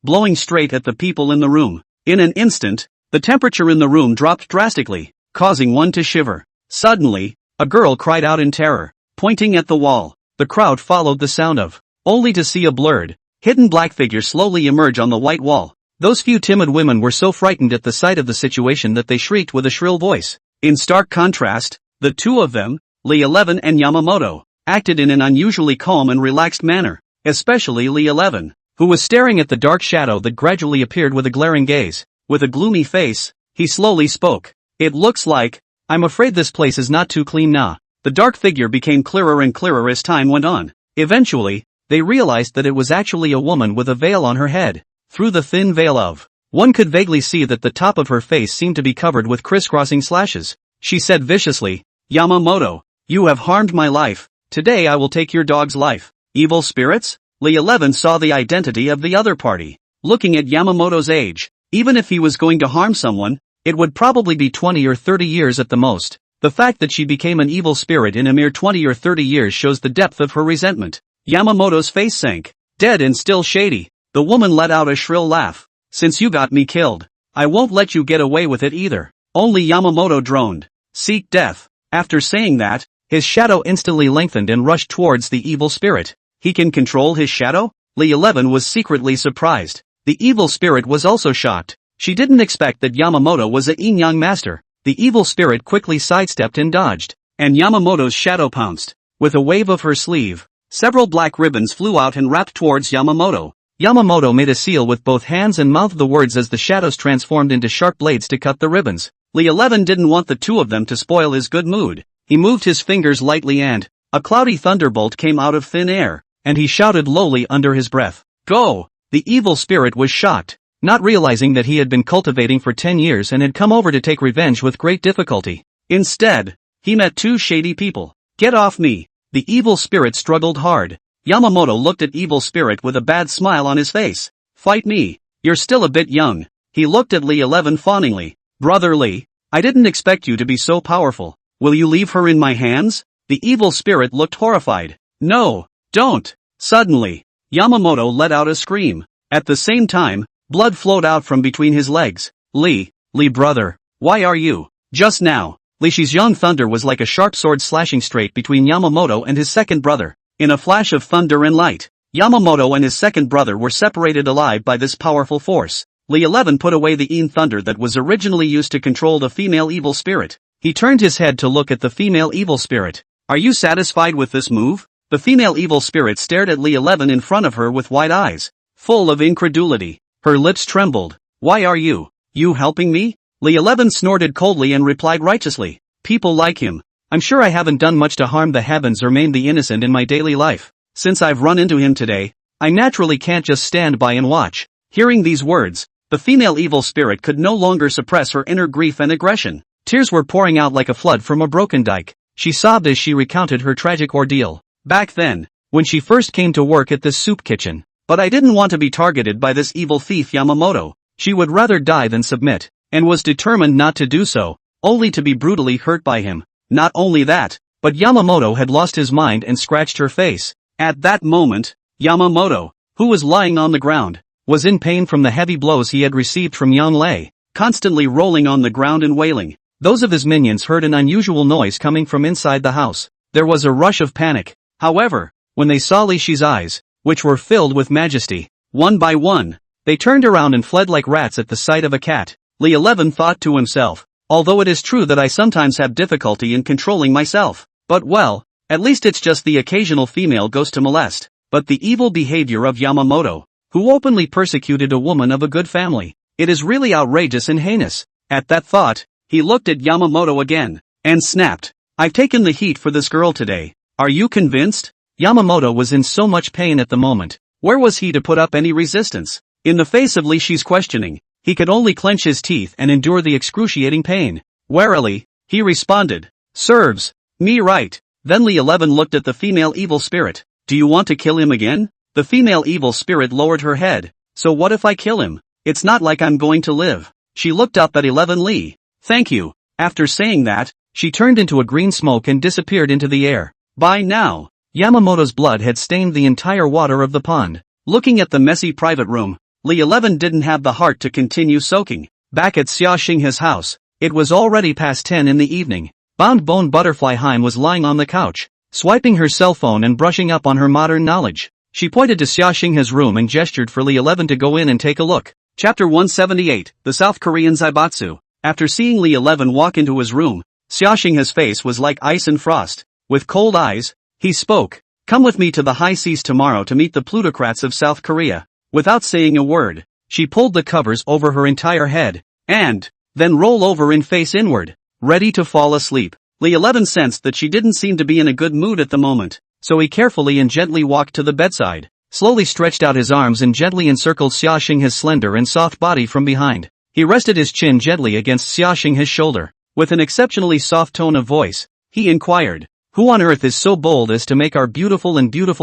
blowing straight at the people in the room. In an instant, the temperature in the room dropped drastically, causing one to shiver. Suddenly, a girl cried out in terror, pointing at the wall. The crowd followed the sound of, only to see a blurred, hidden black figure slowly emerge on the white wall. Those few timid women were so frightened at the sight of the situation that they shrieked with a shrill voice. In stark contrast, the two of them, Li 11 and Yamamoto, acted in an unusually calm and relaxed manner, especially Li 11, who was staring at the dark shadow that gradually appeared with a glaring gaze. With a gloomy face, he slowly spoke. It looks like, I'm afraid this place is not too clean now. The dark figure became clearer and clearer as time went on. Eventually, they realized that it was actually a woman with a veil on her head. Through the thin veil of, one could vaguely see that the top of her face seemed to be covered with crisscrossing slashes. She said viciously, Yamamoto, you have harmed my life. Today I will take your dog's life. Evil spirits? Li 11 saw the identity of the other party. Looking at Yamamoto's age, even if he was going to harm someone, it would probably be 20 or 30 years at the most. The fact that she became an evil spirit in a mere 20 or 30 years shows the depth of her resentment. Yamamoto's face sank. Dead and still shady. The woman let out a shrill laugh. Since you got me killed, I won't let you get away with it either. Only Yamamoto droned. Seek death. After saying that, his shadow instantly lengthened and rushed towards the evil spirit. He can control his shadow? Li 11 was secretly surprised. The evil spirit was also shocked. She didn't expect that Yamamoto was a Yin-Yang master. The evil spirit quickly sidestepped and dodged, and Yamamoto's shadow pounced. With a wave of her sleeve, several black ribbons flew out and wrapped towards Yamamoto. Yamamoto made a seal with both hands and mouthed the words as the shadows transformed into sharp blades to cut the ribbons. Li 11 didn't want the two of them to spoil his good mood. He moved his fingers lightly and a cloudy thunderbolt came out of thin air, and he shouted lowly under his breath, "Go!" The evil spirit was shocked, not realizing that he had been cultivating for 10 years and had come over to take revenge with great difficulty. Instead, he met two shady people. "Get off me!" The evil spirit struggled hard. Yamamoto looked at evil spirit with a bad smile on his face. "Fight me. You're still a bit young." He looked at Li 11 fawningly. "Brother Li, I didn't expect you to be so powerful. Will you leave her in my hands?" The evil spirit looked horrified. "No, don't." Suddenly, Yamamoto let out a scream. At the same time, blood flowed out from between his legs. Li brother, why are you? Just now, Li Shi's young thunder was like a sharp sword slashing straight between Yamamoto and his second brother. In a flash of thunder and light, Yamamoto and his second brother were separated alive by this powerful force. Li 11 put away the Yin thunder that was originally used to control the female evil spirit. He turned his head to look at the female evil spirit. "Are you satisfied with this move?" The female evil spirit stared at Li 11 in front of her with wide eyes, full of incredulity. Her lips trembled. "Why are you helping me?" Li 11 snorted coldly and replied righteously, "People like him. I'm sure I haven't done much to harm the heavens or maim the innocent in my daily life. Since I've run into him today, I naturally can't just stand by and watch." Hearing these words, the female evil spirit could no longer suppress her inner grief and aggression. Tears were pouring out like a flood from a broken dike. She sobbed as she recounted her tragic ordeal. "Back then, when she first came to work at this soup kitchen, but I didn't want to be targeted by this evil thief Yamamoto. She would rather die than submit, and was determined not to do so, only to be brutally hurt by him. Not only that, but Yamamoto had lost his mind and scratched her face. At that moment, Yamamoto, who was lying on the ground, was in pain from the heavy blows he had received from Yang Lei, constantly rolling on the ground and wailing. Those of his minions heard an unusual noise coming from inside the house. There was a rush of panic. However, when they saw Li Shi's eyes, which were filled with majesty, one by one, they turned around and fled like rats at the sight of a cat. Li 11 thought to himself, although it is true that I sometimes have difficulty in controlling myself, but well, at least it's just the occasional female ghost to molest. But the evil behavior of Yamamoto, who openly persecuted a woman of a good family, it is really outrageous and heinous. At that thought, he looked at Yamamoto again, and snapped, "I've taken the heat for this girl today. Are you convinced?" Yamamoto was in so much pain at the moment. Where was he to put up any resistance? In the face of Li Shi's questioning, he could only clench his teeth and endure the excruciating pain. Warily, he responded, "Serves me right." Then Li 11 looked at the female evil spirit. "Do you want to kill him again?" The female evil spirit lowered her head. "So what if I kill him? It's not like I'm going to live." She looked up at 11 Li. "Thank you." After saying that, she turned into a green smoke and disappeared into the air. By now, Yamamoto's blood had stained the entire water of the pond. Looking at the messy private room, Li 11 didn't have the heart to continue soaking. Back at Xia Xinghe's house, it was already past 10 in the evening. Bound Bone Butterfly Heim was lying on the couch, swiping her cell phone and brushing up on her modern knowledge. She pointed to Xia Xinghe's room and gestured for Li 11 to go in and take a look. Chapter 178, The South Korean Zaibatsu. After seeing Li 11 walk into his room, Xia Xinghe's face was like ice and frost. With cold eyes, he spoke, "Come with me to the high seas tomorrow to meet the plutocrats of South Korea." Without saying a word, she pulled the covers over her entire head, and then rolled over and face inward, ready to fall asleep. Li 11 sensed that she didn't seem to be in a good mood at the moment, so he carefully and gently walked to the bedside, slowly stretched out his arms and gently encircled Xia Xinghe's slender and soft body from behind. He rested his chin gently against Xia Xinghe's shoulder. With an exceptionally soft tone of voice, he inquired, "Who on earth is so bold as to make our beautiful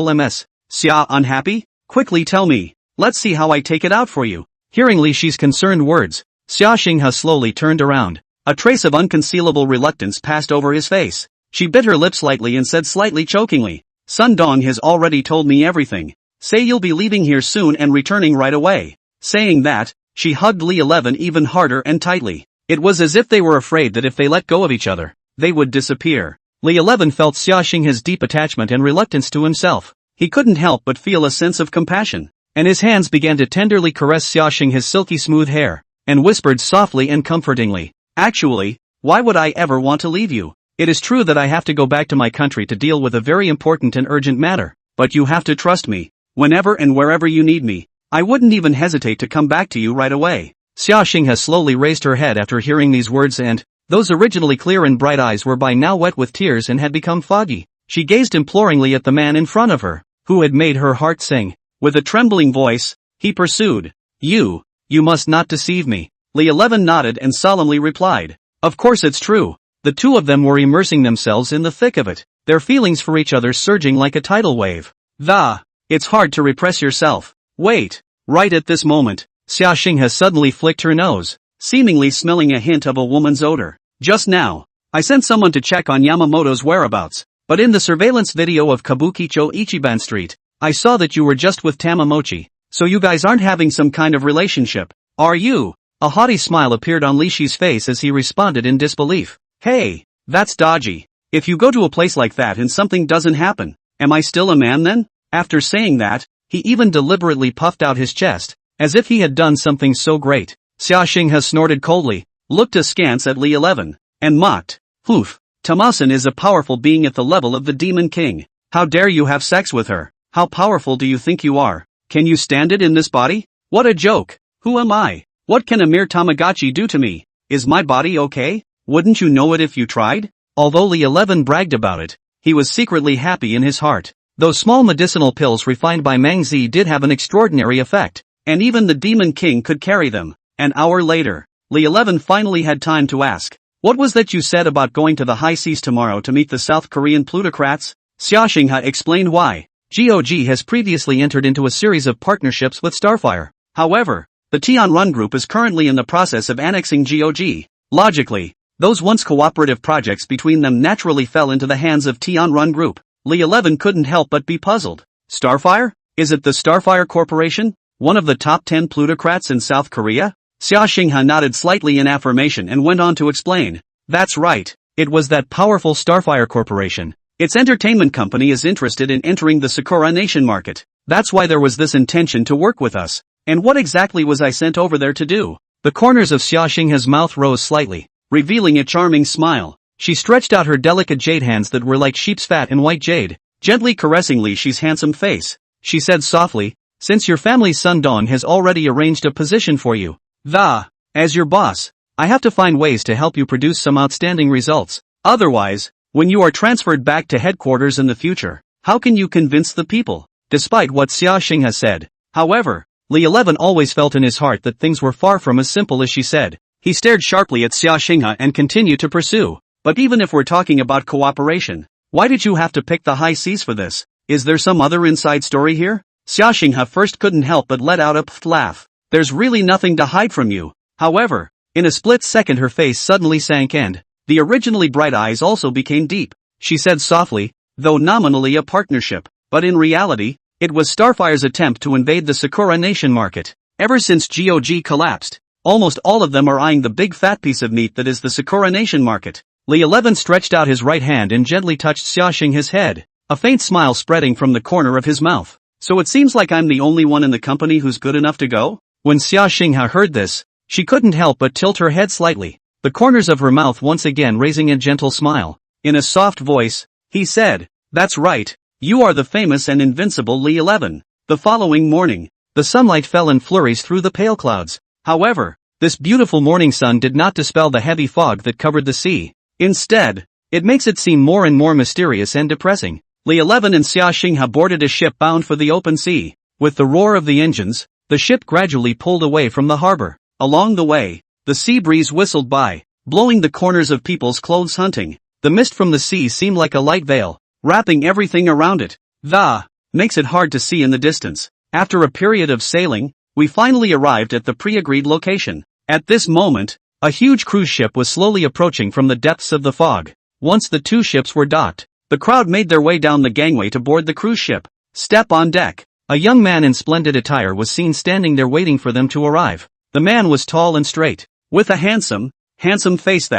MS Xia unhappy? Quickly tell me. Let's see how I take it out for you." Hearing Li Shi's concerned words, Xia Xinghe slowly turned around. A trace of unconcealable reluctance passed over his face. She bit her lips slightly and said slightly chokingly, "Sun Dong has already told me everything. Say you'll be leaving here soon and returning right away." Saying that, she hugged Li 11 even harder and tightly. It was as if they were afraid that if they let go of each other, they would disappear. Li 11 felt Xia Xinghe's deep attachment and reluctance to himself. he couldn't help but feel a sense of compassion, and his hands began to tenderly caress Xiaoxing his silky smooth hair, and whispered softly and comfortingly, "Actually, why would I ever want to leave you? It is true that I have to go back to my country to deal with a very important and urgent matter, but you have to trust me. Whenever and wherever you need me, I wouldn't even hesitate to come back to you right away." Xiaoxing has slowly raised her head after hearing these words, and those originally clear and bright eyes were by now wet with tears and had become foggy. She gazed imploringly at the man in front of her, who had made her heart sing. With a trembling voice, he pursued, You must not deceive me." Li-11 nodded and solemnly replied, "Of course it's true." The two of them were immersing themselves in the thick of it, their feelings for each other surging like a tidal wave. It's hard to repress yourself. Wait. Right at this moment, Xiaoxing has suddenly flicked her nose, seemingly smelling a hint of a woman's odor. "Just now, I sent someone to check on Yamamoto's whereabouts, but in the surveillance video of Kabukicho Ichiban Street, I saw that you were just with Tamamochi, so you guys aren't having some kind of relationship, are you?" A haughty smile appeared on Li Shi's face as he responded in disbelief. "Hey, that's dodgy. If you go to a place like that and something doesn't happen, am I still a man then?" After saying that, he even deliberately puffed out his chest, as if he had done something so great. Xiaoxing has snorted coldly, looked askance at Li-11, and mocked, "Poof, Tamasan is a powerful being at the level of the Demon King. How dare you have sex with her? How powerful do you think you are? Can you stand it in this body? What a joke. Who am I? What can a mere Tamagotchi do to me? Is my body okay? Wouldn't you know it if you tried?" Although Li-11 bragged about it, he was secretly happy in his heart. Those small medicinal pills refined by Mang Zi did have an extraordinary effect, and even the Demon King could carry them. An hour later, Li-11 finally had time to ask, "What was that you said about going to the high seas tomorrow to meet the South Korean plutocrats?" Xiaoxing had explained why. GOG has previously entered into a series of partnerships with Starfire. However, the Tianrun Group is currently in the process of annexing GOG. Logically, those once cooperative projects between them naturally fell into the hands of Tianrun Group. Li-11 couldn't help but be puzzled. Starfire? Is it the Starfire Corporation? One of the top 10 plutocrats in South Korea? Xiaoxing nodded slightly in affirmation and went on to explain. "That's right. It was that powerful Starfire Corporation. Its entertainment company is interested in entering the Sakura Nation market. That's why there was this intention to work with us. And what exactly was I sent over there to do?" The corners of Xiaoxing's mouth rose slightly, revealing a charming smile. She stretched out her delicate jade hands that were like sheep's fat and white jade, gently caressing Li Shi's handsome face. She said softly, "Since your family's son Dawn has already arranged a position for you, as your boss, I have to find ways to help you produce some outstanding results. Otherwise, when you are transferred back to headquarters in the future, how can you convince the people?" Despite what Xiaoxing has said, however, Li-11 always felt in his heart that things were far from as simple as she said. He stared sharply at Xiaoxing and continued to pursue. "But even if we're talking about cooperation, why did you have to pick the high seas for this? Is there some other inside story here?" Xiaoxing first couldn't help but let out a laugh. "There's really nothing to hide from you." However, in a split second her face suddenly sank and the originally bright eyes also became deep. She said softly, "Though nominally a partnership, but in reality, it was Starfire's attempt to invade the Sakura Nation market. Ever since GOG collapsed, almost all of them are eyeing the big fat piece of meat that is the Sakura Nation market." Li-11 stretched out his right hand and gently touched Xiaoxing's head, a faint smile spreading from the corner of his mouth. "So it seems like I'm the only one in the company who's good enough to go?" When Xiaoxing heard this, she couldn't help but tilt her head slightly, the corners of her mouth once again raising a gentle smile. In a soft voice, he said, "That's right, you are the famous and invincible Li-11." The following morning, the sunlight fell in flurries through the pale clouds. However, this beautiful morning sun did not dispel the heavy fog that covered the sea. Instead, it makes it seem more and more mysterious and depressing. Li-11 and Xiaoxing boarded a ship bound for the open sea. With the roar of the engines, the ship gradually pulled away from the harbor. Along the way, the sea breeze whistled by, blowing the corners of people's clothes hunting. The mist from the sea seemed like a light veil, wrapping everything around it. Makes it hard to see in the distance. After a period of sailing, we finally arrived at the pre-agreed location. At this moment, a huge cruise ship was slowly approaching from the depths of the fog. Once the two ships were docked, the crowd made their way down the gangway to board the cruise ship. Step on deck. A young man in splendid attire was seen standing there waiting for them to arrive. The man was tall and straight, with a handsome face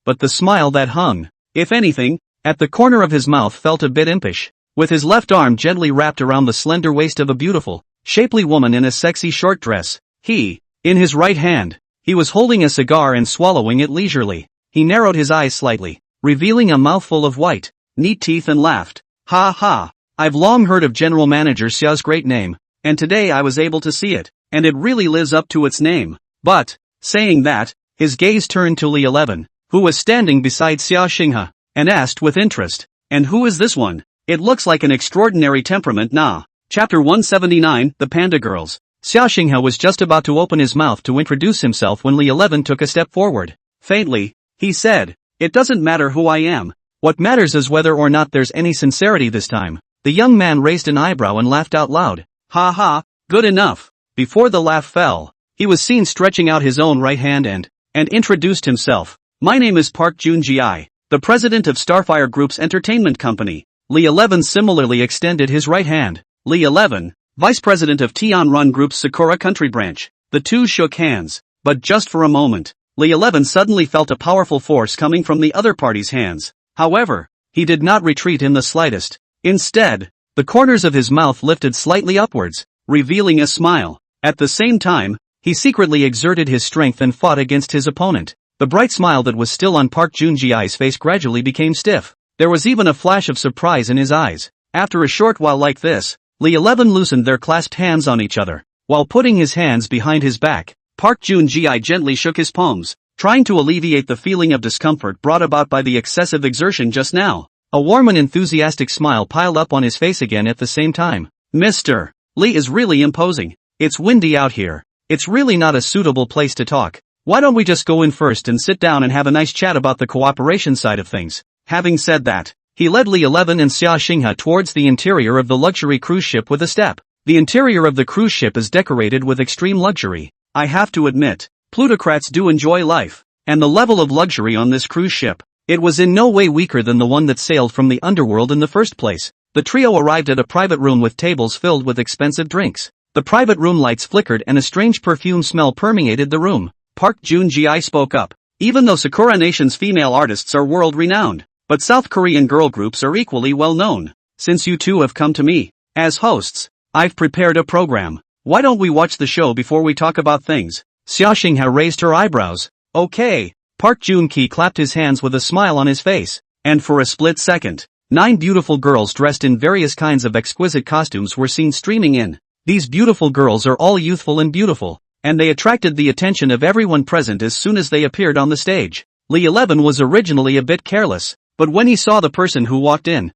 but the smile that hung, if anything, at the corner of his mouth felt a bit impish. with his left arm gently wrapped around the slender waist of a beautiful, shapely woman in a sexy short dress. In his right hand, he was holding a cigar and swallowing it leisurely. He narrowed his eyes slightly, revealing a mouthful of white, neat teeth and laughed. Ha ha, I've long heard of General Manager Xia's great name, and today I was able to see it, and it really lives up to its name. But, saying that, his gaze turned to Li 11, who was standing beside Xia Xinghe, and asked with interest, "And who is this one? It looks like an extraordinary temperament, nah." Chapter 179, The Panda Girls. Xia Xinghe was just about to open his mouth to introduce himself when Li 11 took a step forward. Faintly, he said, "It doesn't matter who I am. What matters is whether or not there's any sincerity this time." The young man raised an eyebrow and laughed out loud. Ha ha, good enough. Before the laugh fell, he was seen stretching out his own right hand and introduced himself. "My name is Park Jun-gi, the president of Starfire Group's entertainment company." Li 11 similarly extended his right hand. Li 11, vice president of Tianrun Group's Sakura Country branch. The two shook hands, but just for a moment. Li 11 suddenly felt a powerful force coming from the other party's hands. However, he did not retreat in the slightest. Instead, the corners of his mouth lifted slightly upwards, revealing a smile. At the same time, he secretly exerted his strength and fought against his opponent. The bright smile that was still on Park Jun-gi's face gradually became stiff. There was even a flash of surprise in his eyes. After a short while like this, Li 11 loosened their clasped hands on each other. While putting his hands behind his back, Park Jun-gi gently shook his palms, trying to alleviate the feeling of discomfort brought about by the excessive exertion just now. A warm and enthusiastic smile piled up on his face again at the same time. "Mr. Li is really imposing. It's windy out here. It's really not a suitable place to talk. Why don't we just go in first and sit down and have a nice chat about the cooperation side of things?" Having said that, he led Li 11 and Xia Xinghe towards the interior of the luxury cruise ship with a step. The interior of the cruise ship is decorated with extreme luxury. I have to admit, plutocrats do enjoy life, and the level of luxury on this cruise ship, it was in no way weaker than the one that sailed from the underworld in the first place. The trio arrived at a private room with tables filled with expensive drinks. The private room lights flickered and a strange perfume smell permeated the room. Park Jun-gi spoke up. "Even though Sakura Nation's female artists are world-renowned, but South Korean girl groups are equally well-known. Since you two have come to me, as hosts, I've prepared a program. Why don't we watch the show before we talk about things?" Xia Xinghe raised her eyebrows. "Okay." Park Jun-gi clapped his hands with a smile on his face, and for a split second, 9 beautiful girls dressed in various kinds of exquisite costumes were seen streaming in. These beautiful girls are all youthful and beautiful, and they attracted the attention of everyone present as soon as they appeared on the stage. Li 11 was originally a bit careless, but when he saw the person who walked in,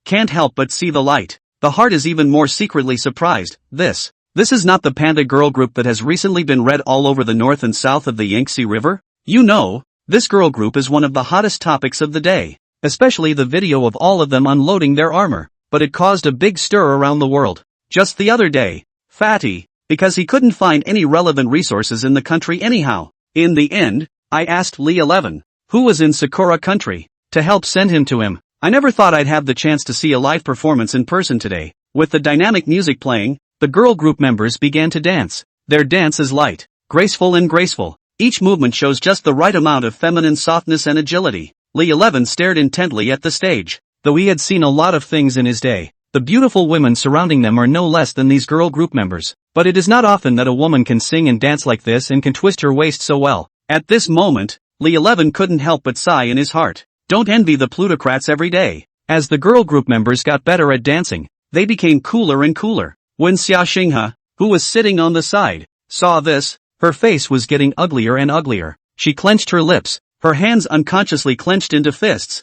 can't help but see the light. The heart is even more secretly surprised. This is not the Panda Girl group that has recently been read all over the north and south of the Yangtze River? You know, this girl group is one of the hottest topics of the day, especially the video of all of them unloading their armor, but it caused a big stir around the world. Just the other day, Fatty, because he couldn't find any relevant resources in the country anyhow. In the end, I asked Li 11, who was in Sakura country, to help send him to him. I never thought I'd have the chance to see a live performance in person today. With the dynamic music playing, the girl group members began to dance. Their dance is light, graceful and graceful. Each movement shows just the right amount of feminine softness and agility. Li 11 stared intently at the stage. Though he had seen a lot of things in his day, the beautiful women surrounding them are no less than these girl group members. But it is not often that a woman can sing and dance like this and can twist her waist so well. At this moment, Li 11 couldn't help but sigh in his heart. Don't envy the plutocrats every day. As the girl group members got better at dancing, they became cooler and cooler. When Xia Xinghe, who was sitting on the side, saw this, her face was getting uglier and uglier. She clenched her lips, her hands unconsciously clenched into fists.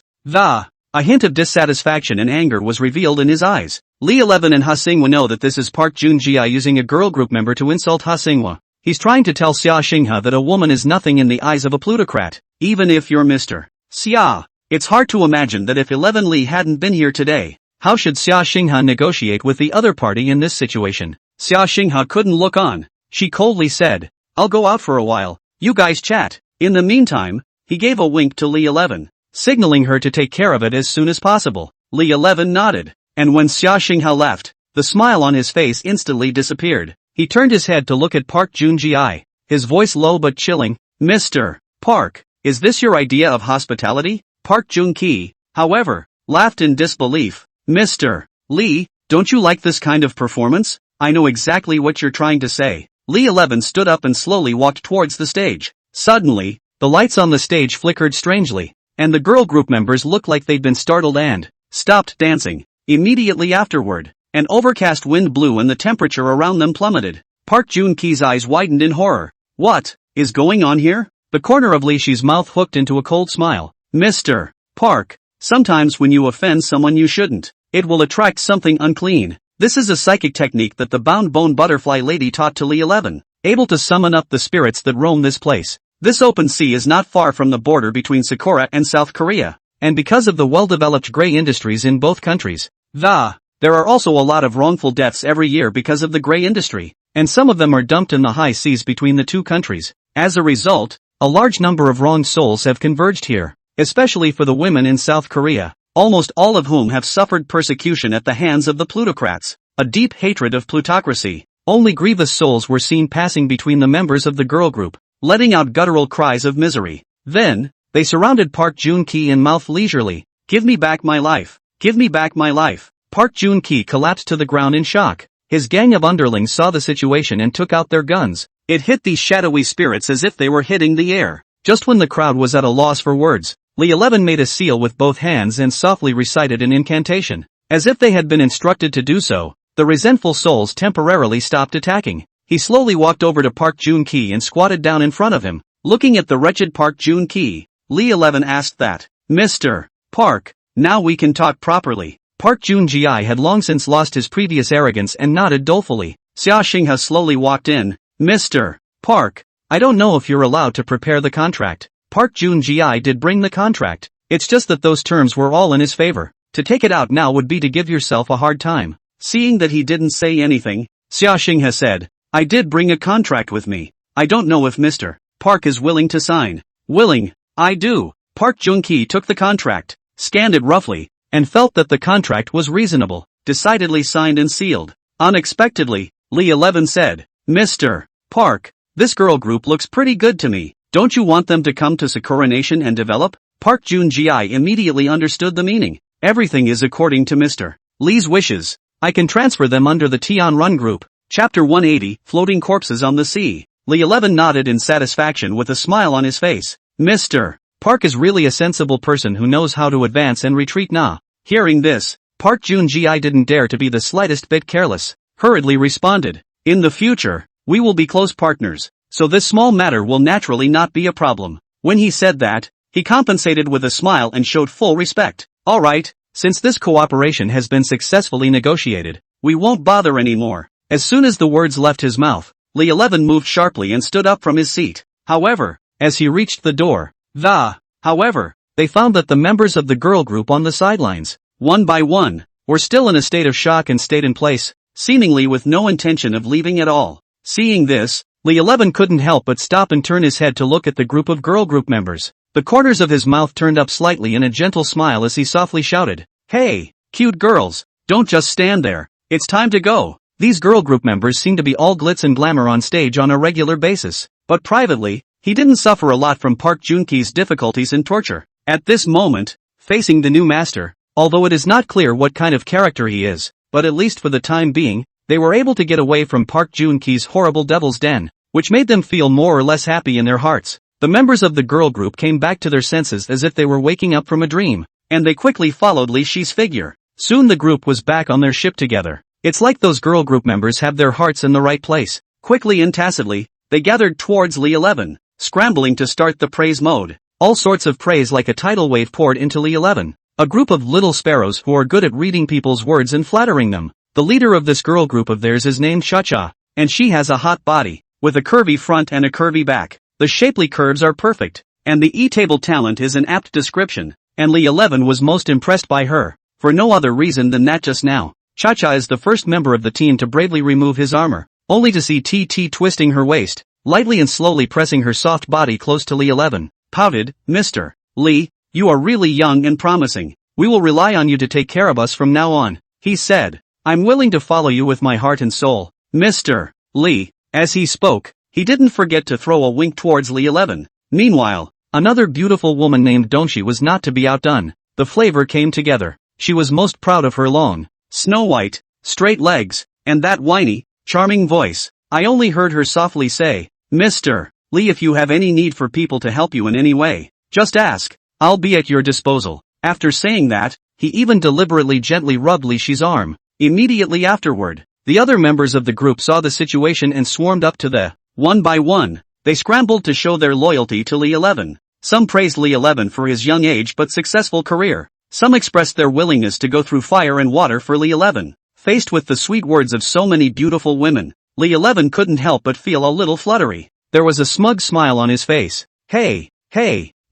A hint of dissatisfaction and anger was revealed in his eyes. Li 11 and Ha Xinghua know that this is Park Jun-gi using a girl group member to insult Ha Xinghua. He's trying to tell Xia Xinghe that a woman is nothing in the eyes of a plutocrat, even if you're Mr. Xia. It's hard to imagine that if 11 Li hadn't been here today, how should Xia Xinghe negotiate with the other party in this situation? Xia Xinghe couldn't look on. She coldly said, "I'll go out for a while, you guys chat." In the meantime, he gave a wink to Li 11, signaling her to take care of it as soon as possible. Li 11 nodded, and when Xia Xinghe left, the smile on his face instantly disappeared. He turned his head to look at Park Jun-gi, his voice low but chilling. "Mr. Park, is this your idea of hospitality?" Park Jun-gi, however, laughed in disbelief. Mr. Lee, don't you like this kind of performance? I know exactly what you're trying to say. Lee 11 stood up and slowly walked towards the stage. Suddenly, the lights on the stage flickered strangely, and the girl group members looked like they'd been startled and stopped dancing. Immediately afterward, an overcast wind blew and the temperature around them plummeted. Park Jun-ki's eyes widened in horror. What is going on here? The corner of Li Shi's mouth hooked into a cold smile. Mr. Park, sometimes when you offend someone you shouldn't, it will attract something unclean. This is a psychic technique that the bound bone butterfly lady taught to Li 11, able to summon up the spirits that roam this place. This open sea is not far from the border between Sakura and South Korea, and because of the well-developed gray industries in both countries, there are also a lot of wrongful deaths every year because of the gray industry, and some of them are dumped in the high seas between the two countries. As a result, a large number of wronged souls have converged here, especially for the women in South Korea, almost all of whom have suffered persecution at the hands of the plutocrats, a deep hatred of plutocracy. Only grievous souls were seen passing between the members of the girl group, letting out guttural cries of misery. Then, they surrounded Park Jun-ki and mouthed leisurely, "Give me back my life. Give me back my life." Park Jun-ki collapsed to the ground in shock. His gang of underlings saw the situation and took out their guns. It hit these shadowy spirits as if they were hitting the air. Just when the crowd was at a loss for words, Li 11 made a seal with both hands and softly recited an incantation. As if they had been instructed to do so, the resentful souls temporarily stopped attacking. He slowly walked over to Park Jun-ki and squatted down in front of him. Looking at the wretched Park Jun-ki, Li 11 asked that, "Mr. Park, now we can talk properly." Park Jun-gi had long since lost his previous arrogance and nodded dolefully. Xia Xinghe slowly walked in. "Mr. Park, I don't know if you're allowed to prepare the contract." Park Jun-gi did bring the contract. It's just that those terms were all in his favor. To take it out now would be to give yourself a hard time. Seeing that he didn't say anything, Xia Xinghe said, "I did bring a contract with me. I don't know if Mr. Park is willing to sign." "Willing, I do." Park Jun-ki took the contract, scanned it roughly, and felt that the contract was reasonable, decidedly signed and sealed. Unexpectedly, Li 11 said, "Mr. Park, this girl group looks pretty good to me. Don't you want them to come to Sakura Nation and develop?" Park Jun-gi immediately understood the meaning. Everything is according to Mr. Lee's wishes. I can transfer them under the Tian Run group. Chapter 180, Floating Corpses on the Sea. Li 11 nodded in satisfaction with a smile on his face. Mr. Park is really a sensible person who knows how to advance and retreat now. Hearing this, Park Jun-gi didn't dare to be the slightest bit careless, hurriedly responded, "In the future, we will be close partners, so this small matter will naturally not be a problem." When he said that, he compensated with a smile and showed full respect. "Alright, since this cooperation has been successfully negotiated, we won't bother anymore." As soon as the words left his mouth, Li 11 moved sharply and stood up from his seat. However, as he reached the door, they found that the members of the girl group on the sidelines, one by one, were still in a state of shock and stayed in place, seemingly with no intention of leaving at all. Seeing this, Li 11 couldn't help but stop and turn his head to look at the group of girl group members. The corners of his mouth turned up slightly in a gentle smile as he softly shouted, "Hey, cute girls, don't just stand there, it's time to go." These girl group members seemed to be all glitz and glamour on stage on a regular basis, but privately, he didn't suffer a lot from Park Jun-ki's difficulties and torture. At this moment, facing the new master, although it is not clear what kind of character he is, but at least for the time being, they were able to get away from Park Jun-ki's horrible devil's den, which made them feel more or less happy in their hearts. The members of the girl group came back to their senses as if they were waking up from a dream, and they quickly followed Li Shi's figure. Soon the group was back on their ship together. It's like those girl group members have their hearts in the right place. Quickly and tacitly, they gathered towards Li 11, scrambling to start the praise mode. All sorts of praise like a tidal wave poured into Li 11. A group of little sparrows who are good at reading people's words and flattering them. The leader of this girl group of theirs is named Cha-Cha, and she has a hot body, with a curvy front and a curvy back. The shapely curves are perfect, and the E-table talent is an apt description, and Li 11 was most impressed by her, for no other reason than that just now. Cha-Cha is the first member of the team to bravely remove his armor, only to see TT twisting her waist, lightly and slowly pressing her soft body close to Li 11. Pouted, "Mr. Li, you are really young and promising. We will rely on you to take care of us from now on," he said. "I'm willing to follow you with my heart and soul, Mr. Li." As he spoke, he didn't forget to throw a wink towards Li 11. Meanwhile, another beautiful woman named Donshi was not to be outdone. The flavor came together. she was most proud of her long, snow-white, straight legs, and that whiny, charming voice. I only heard her softly say, "Mr. Lee, if you have any need for people to help you in any way, just ask. I'll be at your disposal." After saying that, he even deliberately gently rubbed Li Shi's arm. Immediately afterward, the other members of the group saw the situation and swarmed up to the. One by one, they scrambled to show their loyalty to Li 11. Some praised Li 11 for his young age but successful career. Some expressed their willingness to go through fire and water for Li 11. Faced with the sweet words of so many beautiful women, Li 11 couldn't help but feel a little fluttery. There was a smug smile on his face. Hey,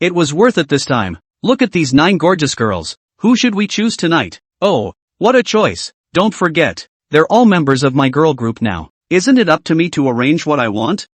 it was worth it this time. Look at these 9 gorgeous girls. Who should we choose tonight? Oh, what a choice. Don't forget, they're all members of my girl group now. Isn't it up to me to arrange what I want?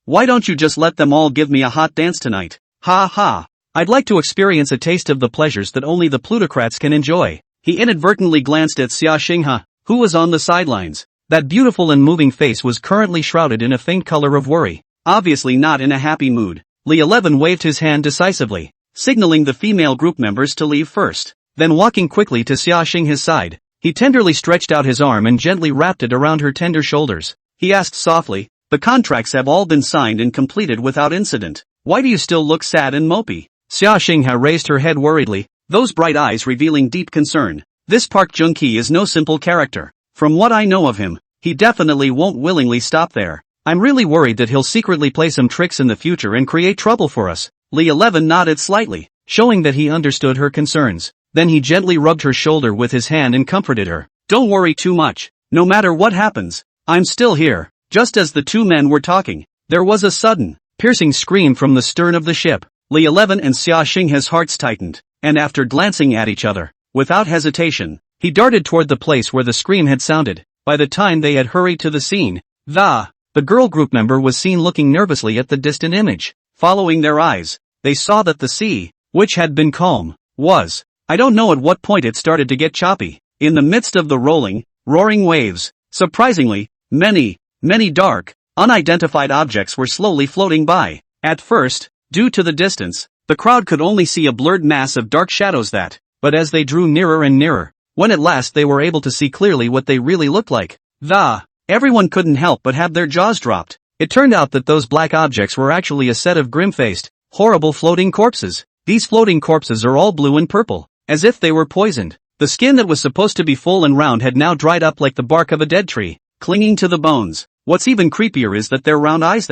Why don't you just let them all give me a hot dance tonight? Ha ha. I'd like to experience a taste of the pleasures that only the plutocrats can enjoy. He inadvertently glanced at Xia Xinghe, who was on the sidelines. That beautiful and moving face was currently shrouded in a faint color of worry. Obviously not in a happy mood. Li 11 waved his hand decisively, signaling the female group members to leave first. Then walking quickly to Xia Xinghe's side, he tenderly stretched out his arm and gently wrapped it around her tender shoulders. He asked softly, "The contracts have all been signed and completed without incident. Why do you still look sad and mopey?" Xia Xinghe raised her head worriedly, those bright eyes revealing deep concern. This Park Jun-ki is no simple character. From what I know of him, he definitely won't willingly stop there. I'm really worried that he'll secretly play some tricks in the future and create trouble for us. Li 11 nodded slightly, showing that he understood her concerns. Then he gently rubbed her shoulder with his hand and comforted her. "Don't worry too much. No matter what happens, I'm still here." Just as the two men were talking, there was a sudden, piercing scream from the stern of the ship. Li 11 and Xia Xinghe's hearts tightened, and after glancing at each other, without hesitation, he darted toward the place where the scream had sounded. By the time they had hurried to the scene, the girl group member was seen looking nervously at the distant image. Following their eyes, they saw that the sea, which had been calm, was, I don't know at what point it started to get choppy. In the midst of the rolling, roaring waves, surprisingly, many dark, unidentified objects were slowly floating by. At first, due to the distance, the crowd could only see a blurred mass of dark shadows but as they drew nearer and nearer, when at last they were able to see clearly what they really looked like, everyone couldn't help but have their jaws dropped. It turned out that those black objects were actually a set of grim-faced, horrible floating corpses. These floating corpses are all blue and purple, as if they were poisoned. The skin that was supposed to be full and round had now dried up like the bark of a dead tree, clinging to the bones. What's even creepier is that their round eyes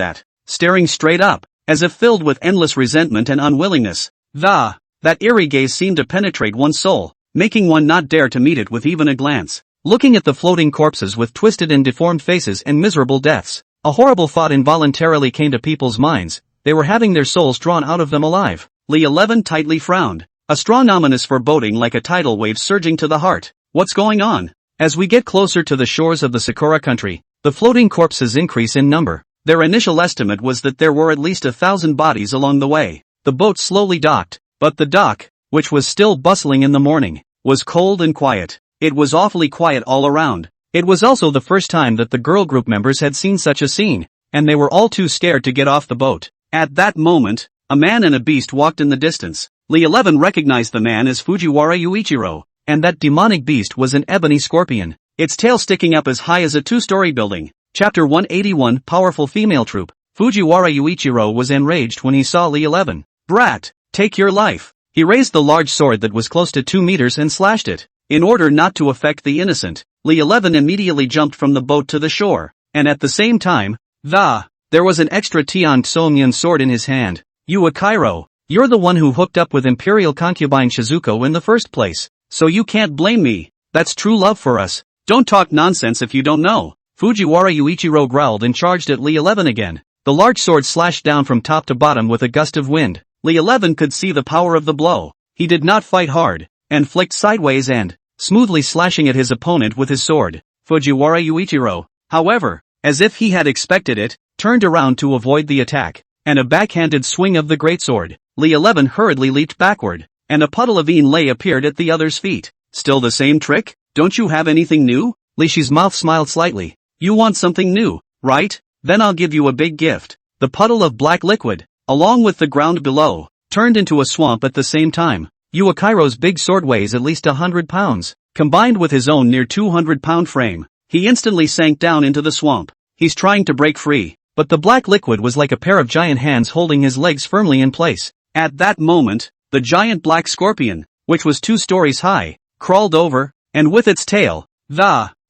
staring straight up, as if filled with endless resentment and unwillingness. That eerie gaze seemed to penetrate one's soul, making one not dare to meet it with even a glance. Looking at the floating corpses with twisted and deformed faces and miserable deaths, a horrible thought involuntarily came to people's minds. They were having their souls drawn out of them alive. Li 11 tightly frowned, a strong ominous foreboding like a tidal wave surging to the heart. What's going on? As we get closer to the shores of the Sakura country, the floating corpses increase in number. Their initial estimate was that there were at least 1,000 bodies along the way. The boat slowly docked, but the dock, which was still bustling in the morning, was cold and quiet. It was awfully quiet all around. It was also the first time that the girl group members had seen such a scene, and they were all too scared to get off the boat. At that moment, a man and a beast walked in the distance. Li 11 recognized the man as Fujiwara Yuichiro, and that demonic beast was an ebony scorpion, its tail sticking up as high as a 2-story building. Chapter 181 Powerful Female Troop. Fujiwara Yuichiro was enraged when he saw Li 11. "Brat, take your life." He raised the large sword that was close to 2 meters and slashed it. In order not to affect the innocent, Li 11 immediately jumped from the boat to the shore, and at the same time, there was an extra Tian Tsomyan sword in his hand. "You Akairo, you're the one who hooked up with Imperial concubine Shizuko in the first place, so you can't blame me. That's true love for us. Don't talk nonsense if you don't know." Fujiwara Yuichiro growled and charged at Li 11 again. The large sword slashed down from top to bottom with a gust of wind. Li 11 could see the power of the blow. He did not fight hard, and flicked sideways and, smoothly slashing at his opponent with his sword. Fujiwara Yuichiro, however, as if he had expected it, turned around to avoid the attack, and a backhanded swing of the greatsword. Li 11 hurriedly leaped backward, and a puddle of lay appeared at the other's feet. "Still the same trick? Don't you have anything new?" Li Shi's mouth smiled slightly. "You want something new, right? Then I'll give you a big gift." The puddle of black liquid, along with the ground below, turned into a swamp at the same time. Yuakairo's big sword weighs at least 100 pounds. Combined with his own near 200-pound frame, he instantly sank down into the swamp. He's trying to break free, but the black liquid was like a pair of giant hands holding his legs firmly in place. At that moment, the giant black scorpion, which was 2 stories high, crawled over, and with its tail,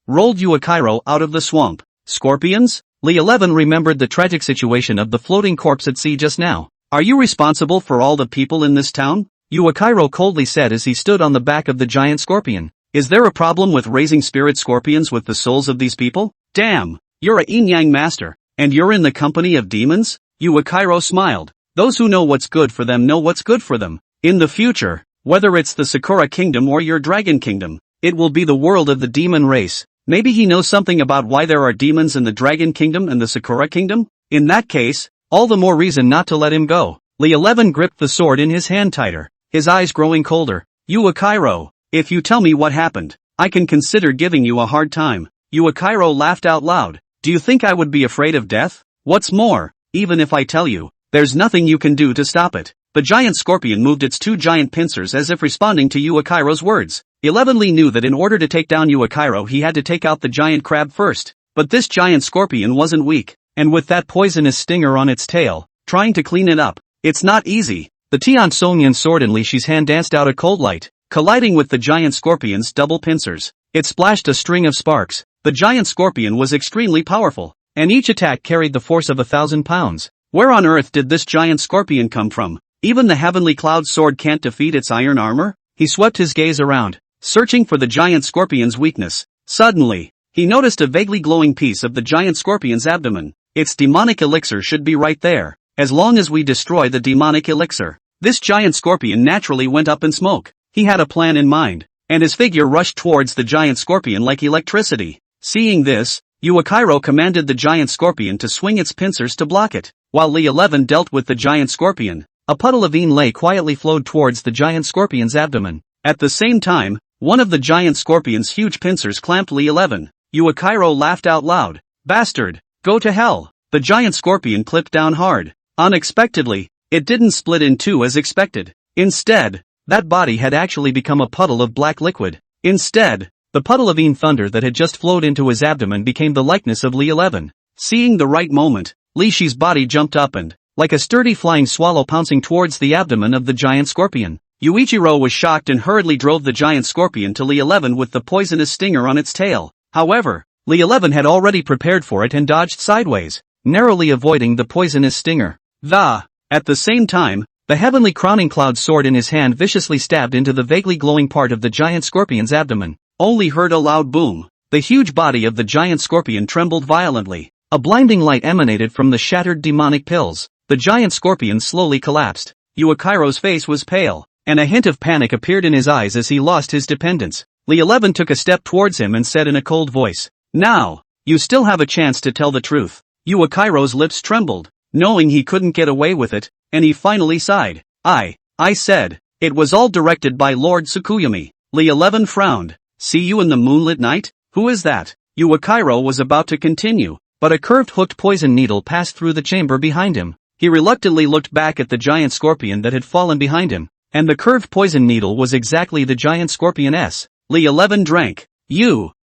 rolled Yuakairo out of the swamp. Scorpions? Lee 11 remembered the tragic situation of the floating corpse at sea just now. Are you responsible for all the people in this town? Yuakairo coldly said as he stood on the back of the giant scorpion. Is there a problem with raising spirit scorpions with the souls of these people? Damn, you're a Yin-Yang master, and you're in the company of demons? Yuakairo smiled. Those who know what's good for them know what's good for them. In the future, whether it's the Sakura Kingdom or your Dragon Kingdom, it will be the world of the demon race. Maybe he knows something about why there are demons in the Dragon Kingdom and the Sakura Kingdom? In that case, all the more reason not to let him go. Lee 11 gripped the sword in his hand tighter, his eyes growing colder. Yuakairo, if you tell me what happened, I can consider giving you a hard time. Yuakairo laughed out loud. Do you think I would be afraid of death? What's more, even if I tell you, there's nothing you can do to stop it. The giant scorpion moved its 2 giant pincers as if responding to Yuakairo's words. 11 Lee knew that in order to take down Yuakairo he had to take out the giant crab first. But this giant scorpion wasn't weak, and with that poisonous stinger on its tail, trying to clean it up, it's not easy. The Tian Songyan sword in Li Shi's hand danced out a cold light, colliding with the giant scorpion's double pincers. It splashed a string of sparks. The giant scorpion was extremely powerful, and each attack carried the force of 1,000 pounds. Where on earth did this giant scorpion come from? Even the heavenly cloud sword can't defeat its iron armor? He swept his gaze around, searching for the giant scorpion's weakness. Suddenly, he noticed a vaguely glowing piece of the giant scorpion's abdomen. Its demonic elixir should be right there. As long as we destroy the demonic elixir, this giant scorpion naturally went up in smoke. He had a plan in mind, and his figure rushed towards the giant scorpion like electricity. Seeing this, Yuakairo commanded the giant scorpion to swing its pincers to block it. While Lee 11 dealt with the giant scorpion, a puddle of yin lay quietly flowed towards the giant scorpion's abdomen. At the same time, one of the giant scorpion's huge pincers clamped Lee 11. Yuakairo laughed out loud. Bastard, go to hell. The giant scorpion clipped down hard. Unexpectedly, it didn't split in 2 as expected. Instead, that body had actually become a puddle of black liquid. Instead, the puddle of yin thunder that had just flowed into his abdomen became the likeness of Lee 11. Seeing the right moment, Li Shi's body jumped up and, like a sturdy flying swallow pouncing towards the abdomen of the giant scorpion. Yuichiro was shocked and hurriedly drove the giant scorpion to Lee 11 with the poisonous stinger on its tail. However, Lee 11 had already prepared for it and dodged sideways, narrowly avoiding the poisonous stinger. At the same time, the heavenly crowning cloud sword in his hand viciously stabbed into the vaguely glowing part of the giant scorpion's abdomen. Only heard a loud boom. The huge body of the giant scorpion trembled violently. A blinding light emanated from the shattered demonic pills. The giant scorpion slowly collapsed. Yuakairo's face was pale, and a hint of panic appeared in his eyes as he lost his dependence. Lee 11 took a step towards him and said in a cold voice, "Now, you still have a chance to tell the truth." Yuakairo's lips trembled, knowing he couldn't get away with it, and he finally sighed. I said, it was all directed by Lord Tsukuyomi. Lee 11 frowned. See you in the moonlit night? Who is that? Yuakairo was about to continue, but a curved hooked poison needle passed through the chamber behind him. He reluctantly looked back at the giant scorpion that had fallen behind him, and the curved poison needle was exactly the giant scorpion's. Lee 11 drank.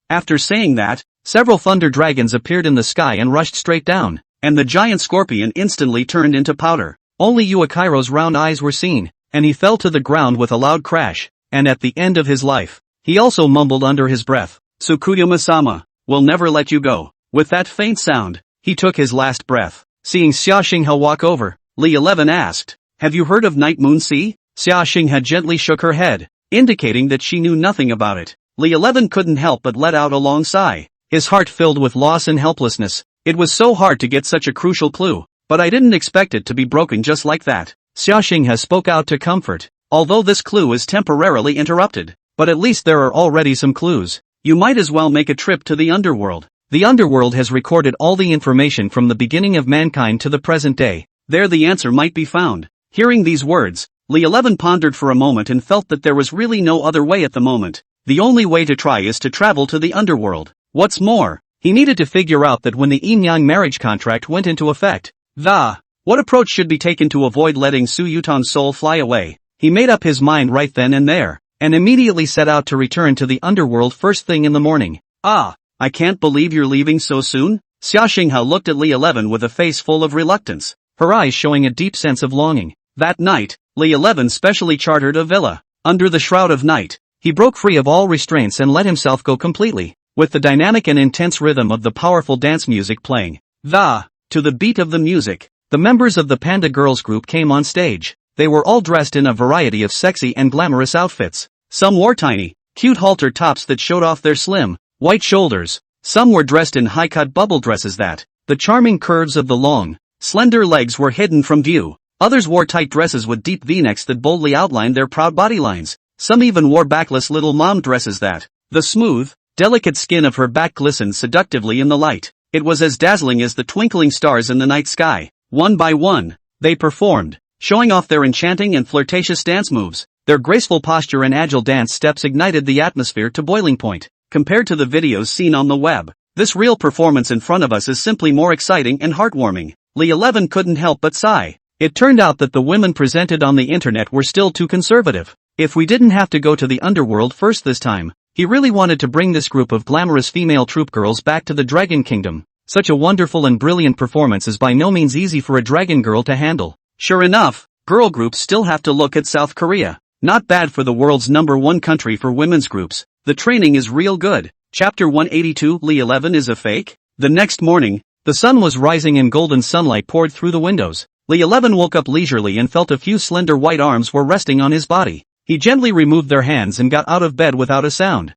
After saying that, several thunder dragons appeared in the sky and rushed straight down, and the giant scorpion instantly turned into powder. Only Yuakairo's round eyes were seen, and he fell to the ground with a loud crash, and at the end of his life, he also mumbled under his breath, "Tsukuyomi-sama, will never let you go." With that faint sound, he took his last breath. Seeing Xia Xinghe walk over, Lee 11 asked, "Have you heard of Night Moon Sea?" Xia Xinghe gently shook her head, indicating that she knew nothing about it. Lee 11 couldn't help but let out a long sigh. His heart filled with loss and helplessness. It was so hard to get such a crucial clue, but I didn't expect it to be broken just like that. Xia Xinghe spoke out to comfort. Although this clue is temporarily interrupted, but at least there are already some clues. You might as well make a trip to the underworld. The underworld has recorded all the information from the beginning of mankind to the present day. There the answer might be found. Hearing these words, Lee 11 pondered for a moment and felt that there was really no other way at the moment. The only way to try is to travel to the underworld. What's more, he needed to figure out that when the Yin-Yang marriage contract went into effect, what approach should be taken to avoid letting Su Yutang's soul fly away. He made up his mind right then and there, and immediately set out to return to the underworld first thing in the morning. Ah, I can't believe you're leaving so soon? Xia Xinghao looked at Li 11 with a face full of reluctance, her eyes showing a deep sense of longing. That night, Li 11 specially chartered a villa. Under the shroud of night, he broke free of all restraints and let himself go completely, with the dynamic and intense rhythm of the powerful dance music playing. To the beat of the music, the members of the Panda Girls group came on stage. They were all dressed in a variety of sexy and glamorous outfits. Some wore tiny, cute halter tops that showed off their slim, white shoulders. Some were dressed in high-cut bubble dresses that, the charming curves of the long, slender legs were hidden from view. Others wore tight dresses with deep V-necks that boldly outlined their proud body lines. Some even wore backless little mom dresses that, the smooth, delicate skin of her back glistened seductively in the light. It was as dazzling as the twinkling stars in the night sky. One by one, they performed, showing off their enchanting and flirtatious dance moves. Their graceful posture and agile dance steps ignited the atmosphere to boiling point. Compared to the videos seen on the web, this real performance in front of us is simply more exciting and heartwarming. Li 11 couldn't help but sigh. It turned out that the women presented on the internet were still too conservative. If we didn't have to go to the underworld first this time, he really wanted to bring this group of glamorous female troop girls back to the Dragon Kingdom. Such a wonderful and brilliant performance is by no means easy for a dragon girl to handle. Sure enough, girl groups still have to look at South Korea. Not bad for the world's #1 country for women's groups. The training is real good. Chapter 182 Li 11 is a fake? The next morning, the sun was rising and golden sunlight poured through the windows. Li 11 woke up leisurely and felt a few slender white arms were resting on his body. He gently removed their hands and got out of bed without a sound.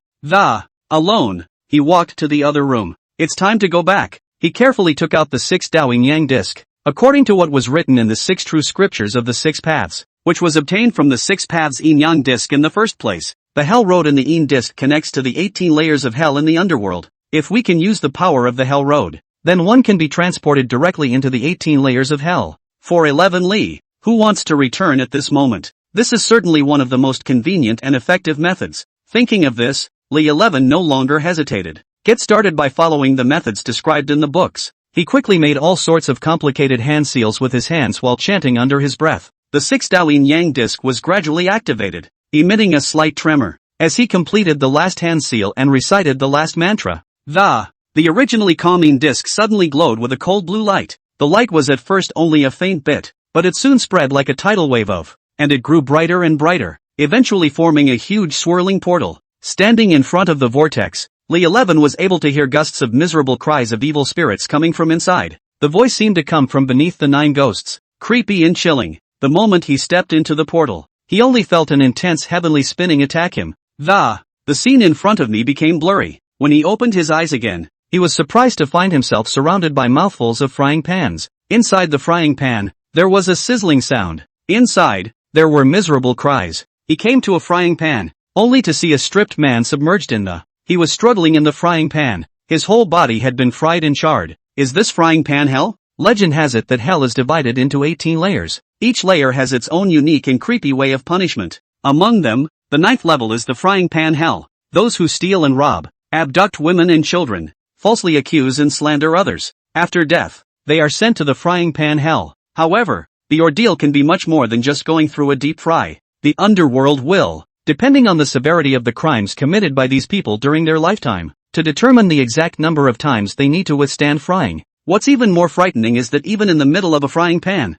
Alone, he walked to the other room. It's time to go back. He carefully took out the 6th Tao Yin-Yang disc, according to what was written in the 6 true scriptures of the 6 paths, which was obtained from the 6 paths Yin-Yang disc in the first place. The Hell Road in the Yin disc connects to the 18 layers of hell in the underworld. If we can use the power of the Hell Road, then one can be transported directly into the 18 layers of hell. For 11 Li, who wants to return at this moment? This is certainly one of the most convenient and effective methods. Thinking of this, Li 11 no longer hesitated. Get started by following the methods described in the books. He quickly made all sorts of complicated hand seals with his hands while chanting under his breath. The 6th Tao Yin-Yang disc was gradually activated, emitting a slight tremor, as he completed the last hand seal and recited the last mantra. The originally calming disc suddenly glowed with a cold blue light. The light was at first only a faint bit, but it soon spread like a tidal wave and it grew brighter and brighter, eventually forming a huge swirling portal. Standing in front of the vortex, Li 11 was able to hear gusts of miserable cries of evil spirits coming from inside. The voice seemed to come from beneath the 9 ghosts, creepy and chilling. The moment he stepped into the portal, he only felt an intense heavenly spinning attack him. The scene in front of me became blurry. When he opened his eyes again, he was surprised to find himself surrounded by mouthfuls of frying pans. Inside the frying pan, there was a sizzling sound. Inside, there were miserable cries. He came to a frying pan, only to see a stripped man submerged in the. He was struggling in the frying pan. His whole body had been fried and charred. Is this frying pan hell? Legend has it that hell is divided into 18 layers. Each layer has its own unique and creepy way of punishment. Among them, the 9th level is the frying pan hell. Those who steal and rob, abduct women and children, falsely accuse and slander others. After death, they are sent to the frying pan hell. However, the ordeal can be much more than just going through a deep fry. The underworld will, depending on the severity of the crimes committed by these people during their lifetime, to determine the exact number of times they need to withstand frying. What's even more frightening is that even in the middle of a frying pan,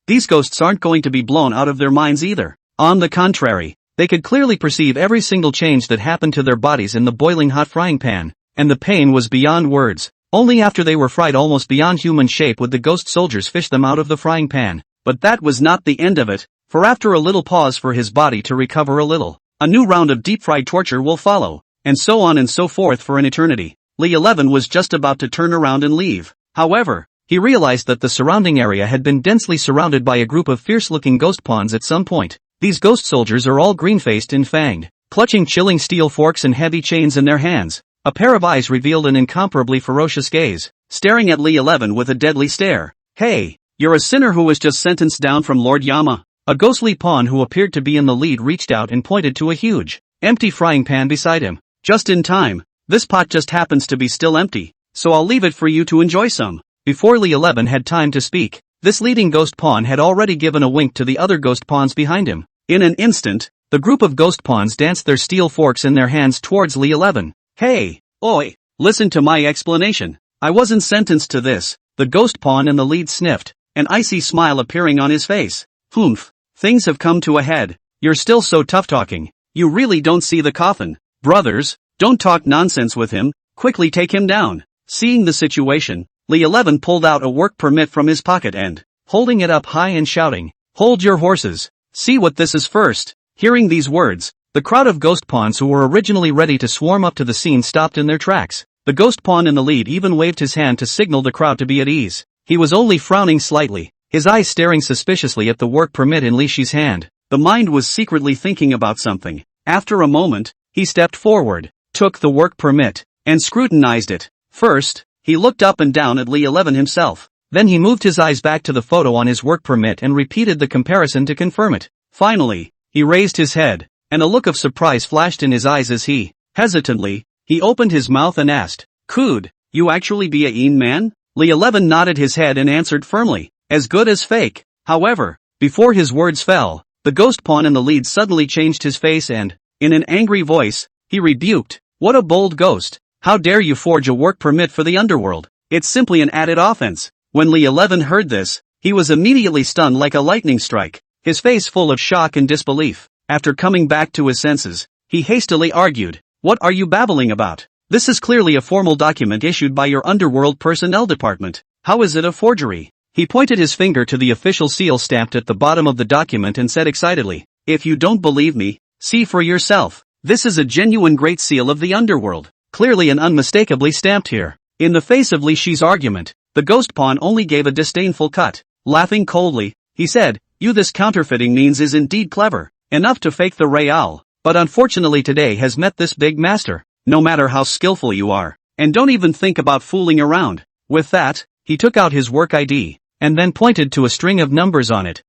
these ghosts aren't going to be blown out of their minds either. On the contrary, they could clearly perceive every single change that happened to their bodies in the boiling hot frying pan, and the pain was beyond words. Only after they were fried almost beyond human shape would the ghost soldiers fish them out of the frying pan. But that was not the end of it, for after a little pause for his body to recover a little, a new round of deep-fried torture will follow, and so on and so forth for an eternity. Li 11 was just about to turn around and leave. However, he realized that the surrounding area had been densely surrounded by a group of fierce-looking ghost pawns at some point. These ghost soldiers are all green-faced and fanged, clutching chilling steel forks and heavy chains in their hands. A pair of eyes revealed an incomparably ferocious gaze, staring at Li 11 with a deadly stare. Hey, you're a sinner who was just sentenced down from Lord Yama. A ghostly pawn who appeared to be in the lead reached out and pointed to a huge, empty frying pan beside him. Just in time, this pot just happens to be still empty, so I'll leave it for you to enjoy some. Before Li 11 had time to speak, this leading ghost pawn had already given a wink to the other ghost pawns behind him. In an instant, the group of ghost pawns danced their steel forks in their hands towards Li 11. Hey, oi, listen to my explanation. I wasn't sentenced to this, the ghost pawn in the lead sniffed, an icy smile appearing on his face. Humph, things have come to a head. You're still so tough-talking. You really don't see the coffin. Brothers, don't talk nonsense with him, quickly take him down. Seeing the situation, Li 11 pulled out a work permit from his pocket and, holding it up high and shouting, hold your horses. See what this is first. Hearing these words, the crowd of ghost pawns who were originally ready to swarm up to the scene stopped in their tracks. The ghost pawn in the lead even waved his hand to signal the crowd to be at ease. He was only frowning slightly, his eyes staring suspiciously at the work permit in Li Shi's hand. The mind was secretly thinking about something. After a moment, he stepped forward, took the work permit, and scrutinized it. First, he looked up and down at Li 11 himself. Then he moved his eyes back to the photo on his work permit and repeated the comparison to confirm it. Finally, he raised his head, and a look of surprise flashed in his eyes as hesitantly, he opened his mouth and asked, could you actually be a Yin man? Li 11 nodded his head and answered firmly, as good as fake. However, before his words fell, the ghost pawn in the lead suddenly changed his face and, in an angry voice, he rebuked, what a bold ghost. How dare you forge a work permit for the underworld? It's simply an added offense. When Li 11 heard this, he was immediately stunned like a lightning strike, his face full of shock and disbelief. After coming back to his senses, he hastily argued, what are you babbling about? This is clearly a formal document issued by your underworld personnel department. How is it a forgery? He pointed his finger to the official seal stamped at the bottom of the document and said excitedly, if you don't believe me, see for yourself. This is a genuine Great Seal of the underworld, clearly and unmistakably stamped here. In the face of Li Shi's argument, the ghost pawn only gave a disdainful cut. Laughing coldly, he said, this counterfeiting means is indeed clever, enough to fake the real, but unfortunately today has met this big master, no matter how skillful you are, and don't even think about fooling around. With that, he took out his work ID, and then pointed to a string of numbers on it.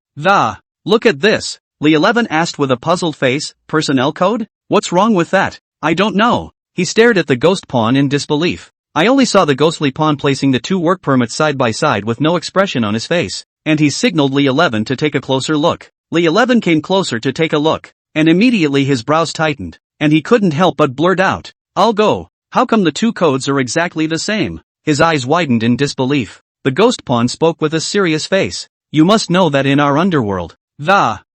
Look at this, Li 11 asked with a puzzled face, personnel code? What's wrong with that? I don't know. He stared at the ghost pawn in disbelief. I only saw the ghostly pawn placing the two work permits side by side with no expression on his face, and he signaled Li 11 to take a closer look. Li 11 came closer to take a look, and immediately his brows tightened, and he couldn't help but blurt out, I'll go. How come the two codes are exactly the same? His eyes widened in disbelief. The ghost pawn spoke with a serious face. You must know that in our underworld,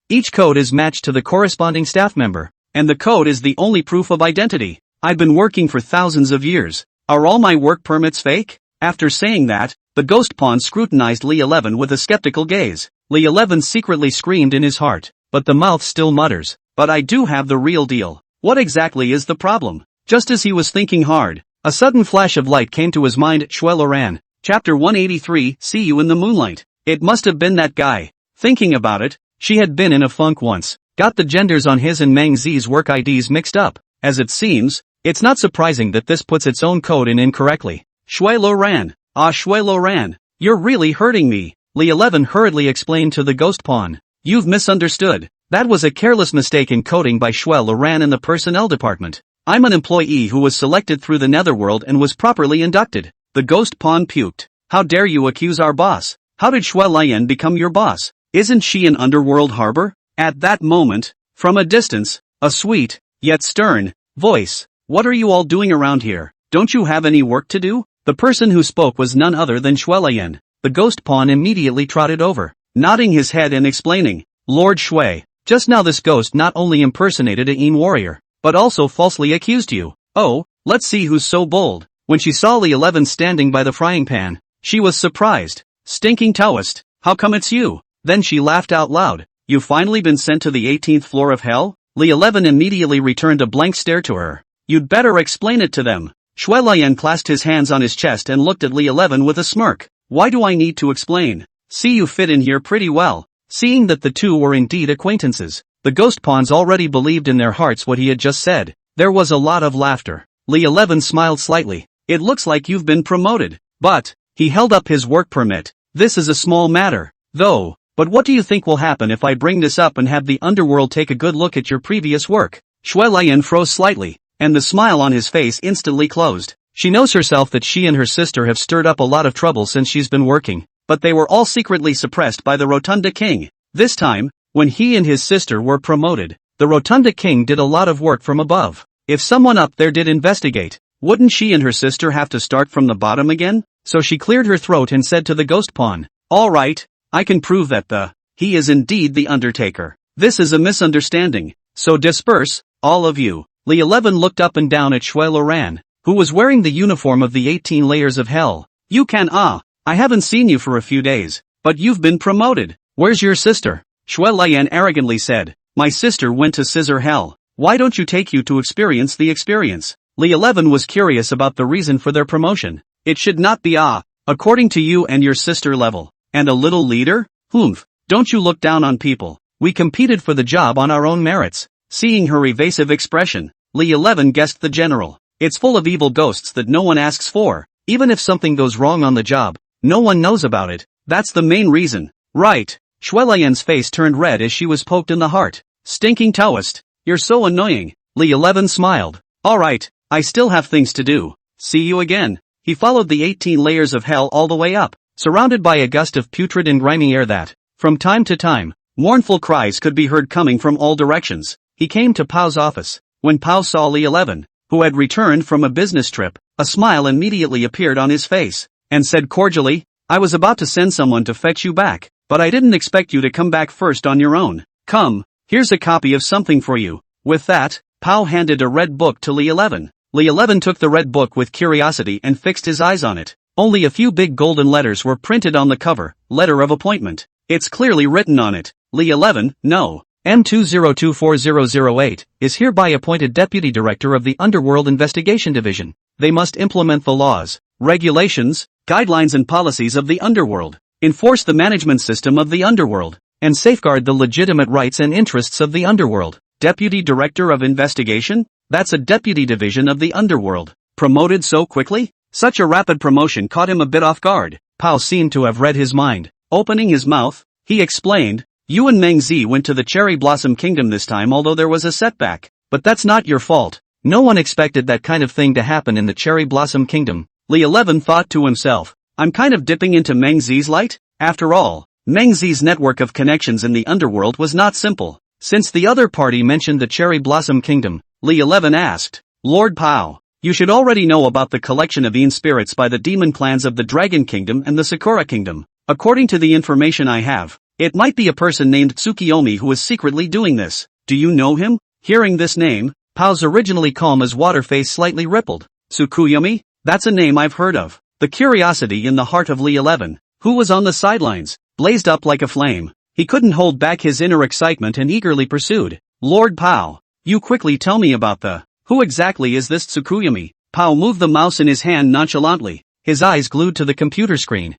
each code is matched to the corresponding staff member, and the code is the only proof of identity. I've been working for thousands of years. Are all my work permits fake? After saying that, the ghost pawn scrutinized Li 11 with a skeptical gaze. Li 11 secretly screamed in his heart, but the mouth still mutters, but I do have the real deal. What exactly is the problem? Just as he was thinking hard, a sudden flash of light came to his mind. Shui Loran. Chapter 183, See You in the Moonlight. It must have been that guy. Thinking about it, she had been in a funk once, got the genders on his and Meng Zi's work IDs mixed up. As it seems, it's not surprising that this puts its own code in incorrectly. Shui Loran. Shui Loran. You're really hurting me, Li 11 hurriedly explained to the ghost pawn. You've misunderstood. That was a careless mistake in coding by Shui Loran in the personnel department. I'm an employee who was selected through the netherworld and was properly inducted. The ghost pawn puked. How dare you accuse our boss? How did Shui Lian become your boss? Isn't she an underworld harbor? At that moment, from a distance, a sweet, yet stern, voice. What are you all doing around here? Don't you have any work to do? The person who spoke was none other than Shui Lian. The ghost pawn immediately trotted over, nodding his head and explaining, Lord Shui, just now this ghost not only impersonated a Yin warrior, but also falsely accused you. Oh, let's see who's so bold. When she saw Li 11 standing by the frying pan, she was surprised. Stinking Taoist, how come it's you? Then she laughed out loud. You've finally been sent to the 18th floor of hell? Li 11 immediately returned a blank stare to her. You'd better explain it to them. Shui Lian clasped his hands on his chest and looked at Li 11 with a smirk. Why do I need to explain? See, you fit in here pretty well. Seeing that the two were indeed acquaintances, the ghost pawns already believed in their hearts what he had just said. There was a lot of laughter. Li 11 smiled slightly. It looks like you've been promoted. But, he held up his work permit. This is a small matter, though. But what do you think will happen if I bring this up and have the underworld take a good look at your previous work? Shui Lian froze slightly, and the smile on his face instantly closed. She knows herself that she and her sister have stirred up a lot of trouble since she's been working, but they were all secretly suppressed by the Rotunda King. This time, When he and his sister were promoted, the Rotunda King did a lot of work from above. If someone up there did investigate, wouldn't she and her sister have to start from the bottom again? So she cleared her throat and said to the ghost pawn, "All right, I can prove that he is indeed the Undertaker. This is a misunderstanding, so disperse, all of you." Li 11 looked up and down at Shui Loran, who was wearing the uniform of the 18 layers of hell. "You can I haven't seen you for a few days, but you've been promoted. Where's your sister?" Shui Lian arrogantly said, "My sister went to Scissor Hell. Why don't you take you to experience the experience?" Li 11 was curious about the reason for their promotion. "It should not be according to you and your sister level. And a little leader? Humph, don't you look down on people. We competed for the job on our own merits." Seeing her evasive expression, Li 11 guessed the general. It's full of evil ghosts that no one asks for. Even if something goes wrong on the job, no one knows about it. That's the main reason. Right. Shuelian's face turned red as she was poked in the heart. "Stinking Taoist. You're so annoying." Li 11 smiled. "Alright, I still have things to do. See you again." He followed the 18 layers of hell all the way up, surrounded by a gust of putrid and grimy air that, from time to time, mournful cries could be heard coming from all directions. He came to Pao's office. When Pao saw Li 11, who had returned from a business trip, a smile immediately appeared on his face, and said cordially, "I was about to send someone to fetch you back, but I didn't expect you to come back first on your own. Come, here's a copy of something for you." With that, Pao handed a red book to Li 11. Li 11 took the red book with curiosity and fixed his eyes on it. Only a few big golden letters were printed on the cover, "Letter of Appointment." It's clearly written on it. Li 11, no. M20240008, is hereby appointed Deputy Director of the Underworld Investigation Division. They must implement the laws, regulations, guidelines and policies of the underworld, enforce the management system of the underworld, and safeguard the legitimate rights and interests of the underworld. Deputy Director of Investigation? That's a deputy division of the underworld. Promoted so quickly? Such a rapid promotion caught him a bit off guard. Pao seemed to have read his mind. Opening his mouth, he explained, "You and Meng Zi went to the Cherry Blossom Kingdom this time, although there was a setback. But that's not your fault. No one expected that kind of thing to happen in the Cherry Blossom Kingdom." Li 11 thought to himself, "I'm kind of dipping into Meng Zi's light?" After all, Meng Zi's network of connections in the underworld was not simple. Since the other party mentioned the Cherry Blossom Kingdom, Li 11 asked, "Lord Pao, you should already know about the collection of Yin spirits by the demon clans of the Dragon Kingdom and the Sakura Kingdom. According to the information I have, it might be a person named Tsukiyomi who is secretly doing this. Do you know him?" Hearing this name, Pao's originally calm as water face slightly rippled. "Tsukuyomi? That's a name I've heard of." The curiosity in the heart of Li 11, who was on the sidelines, blazed up like a flame. He couldn't hold back his inner excitement and eagerly pursued, "Lord Pao, you quickly tell me about who exactly is this Tsukuyomi?" Pao moved the mouse in his hand nonchalantly, his eyes glued to the computer screen.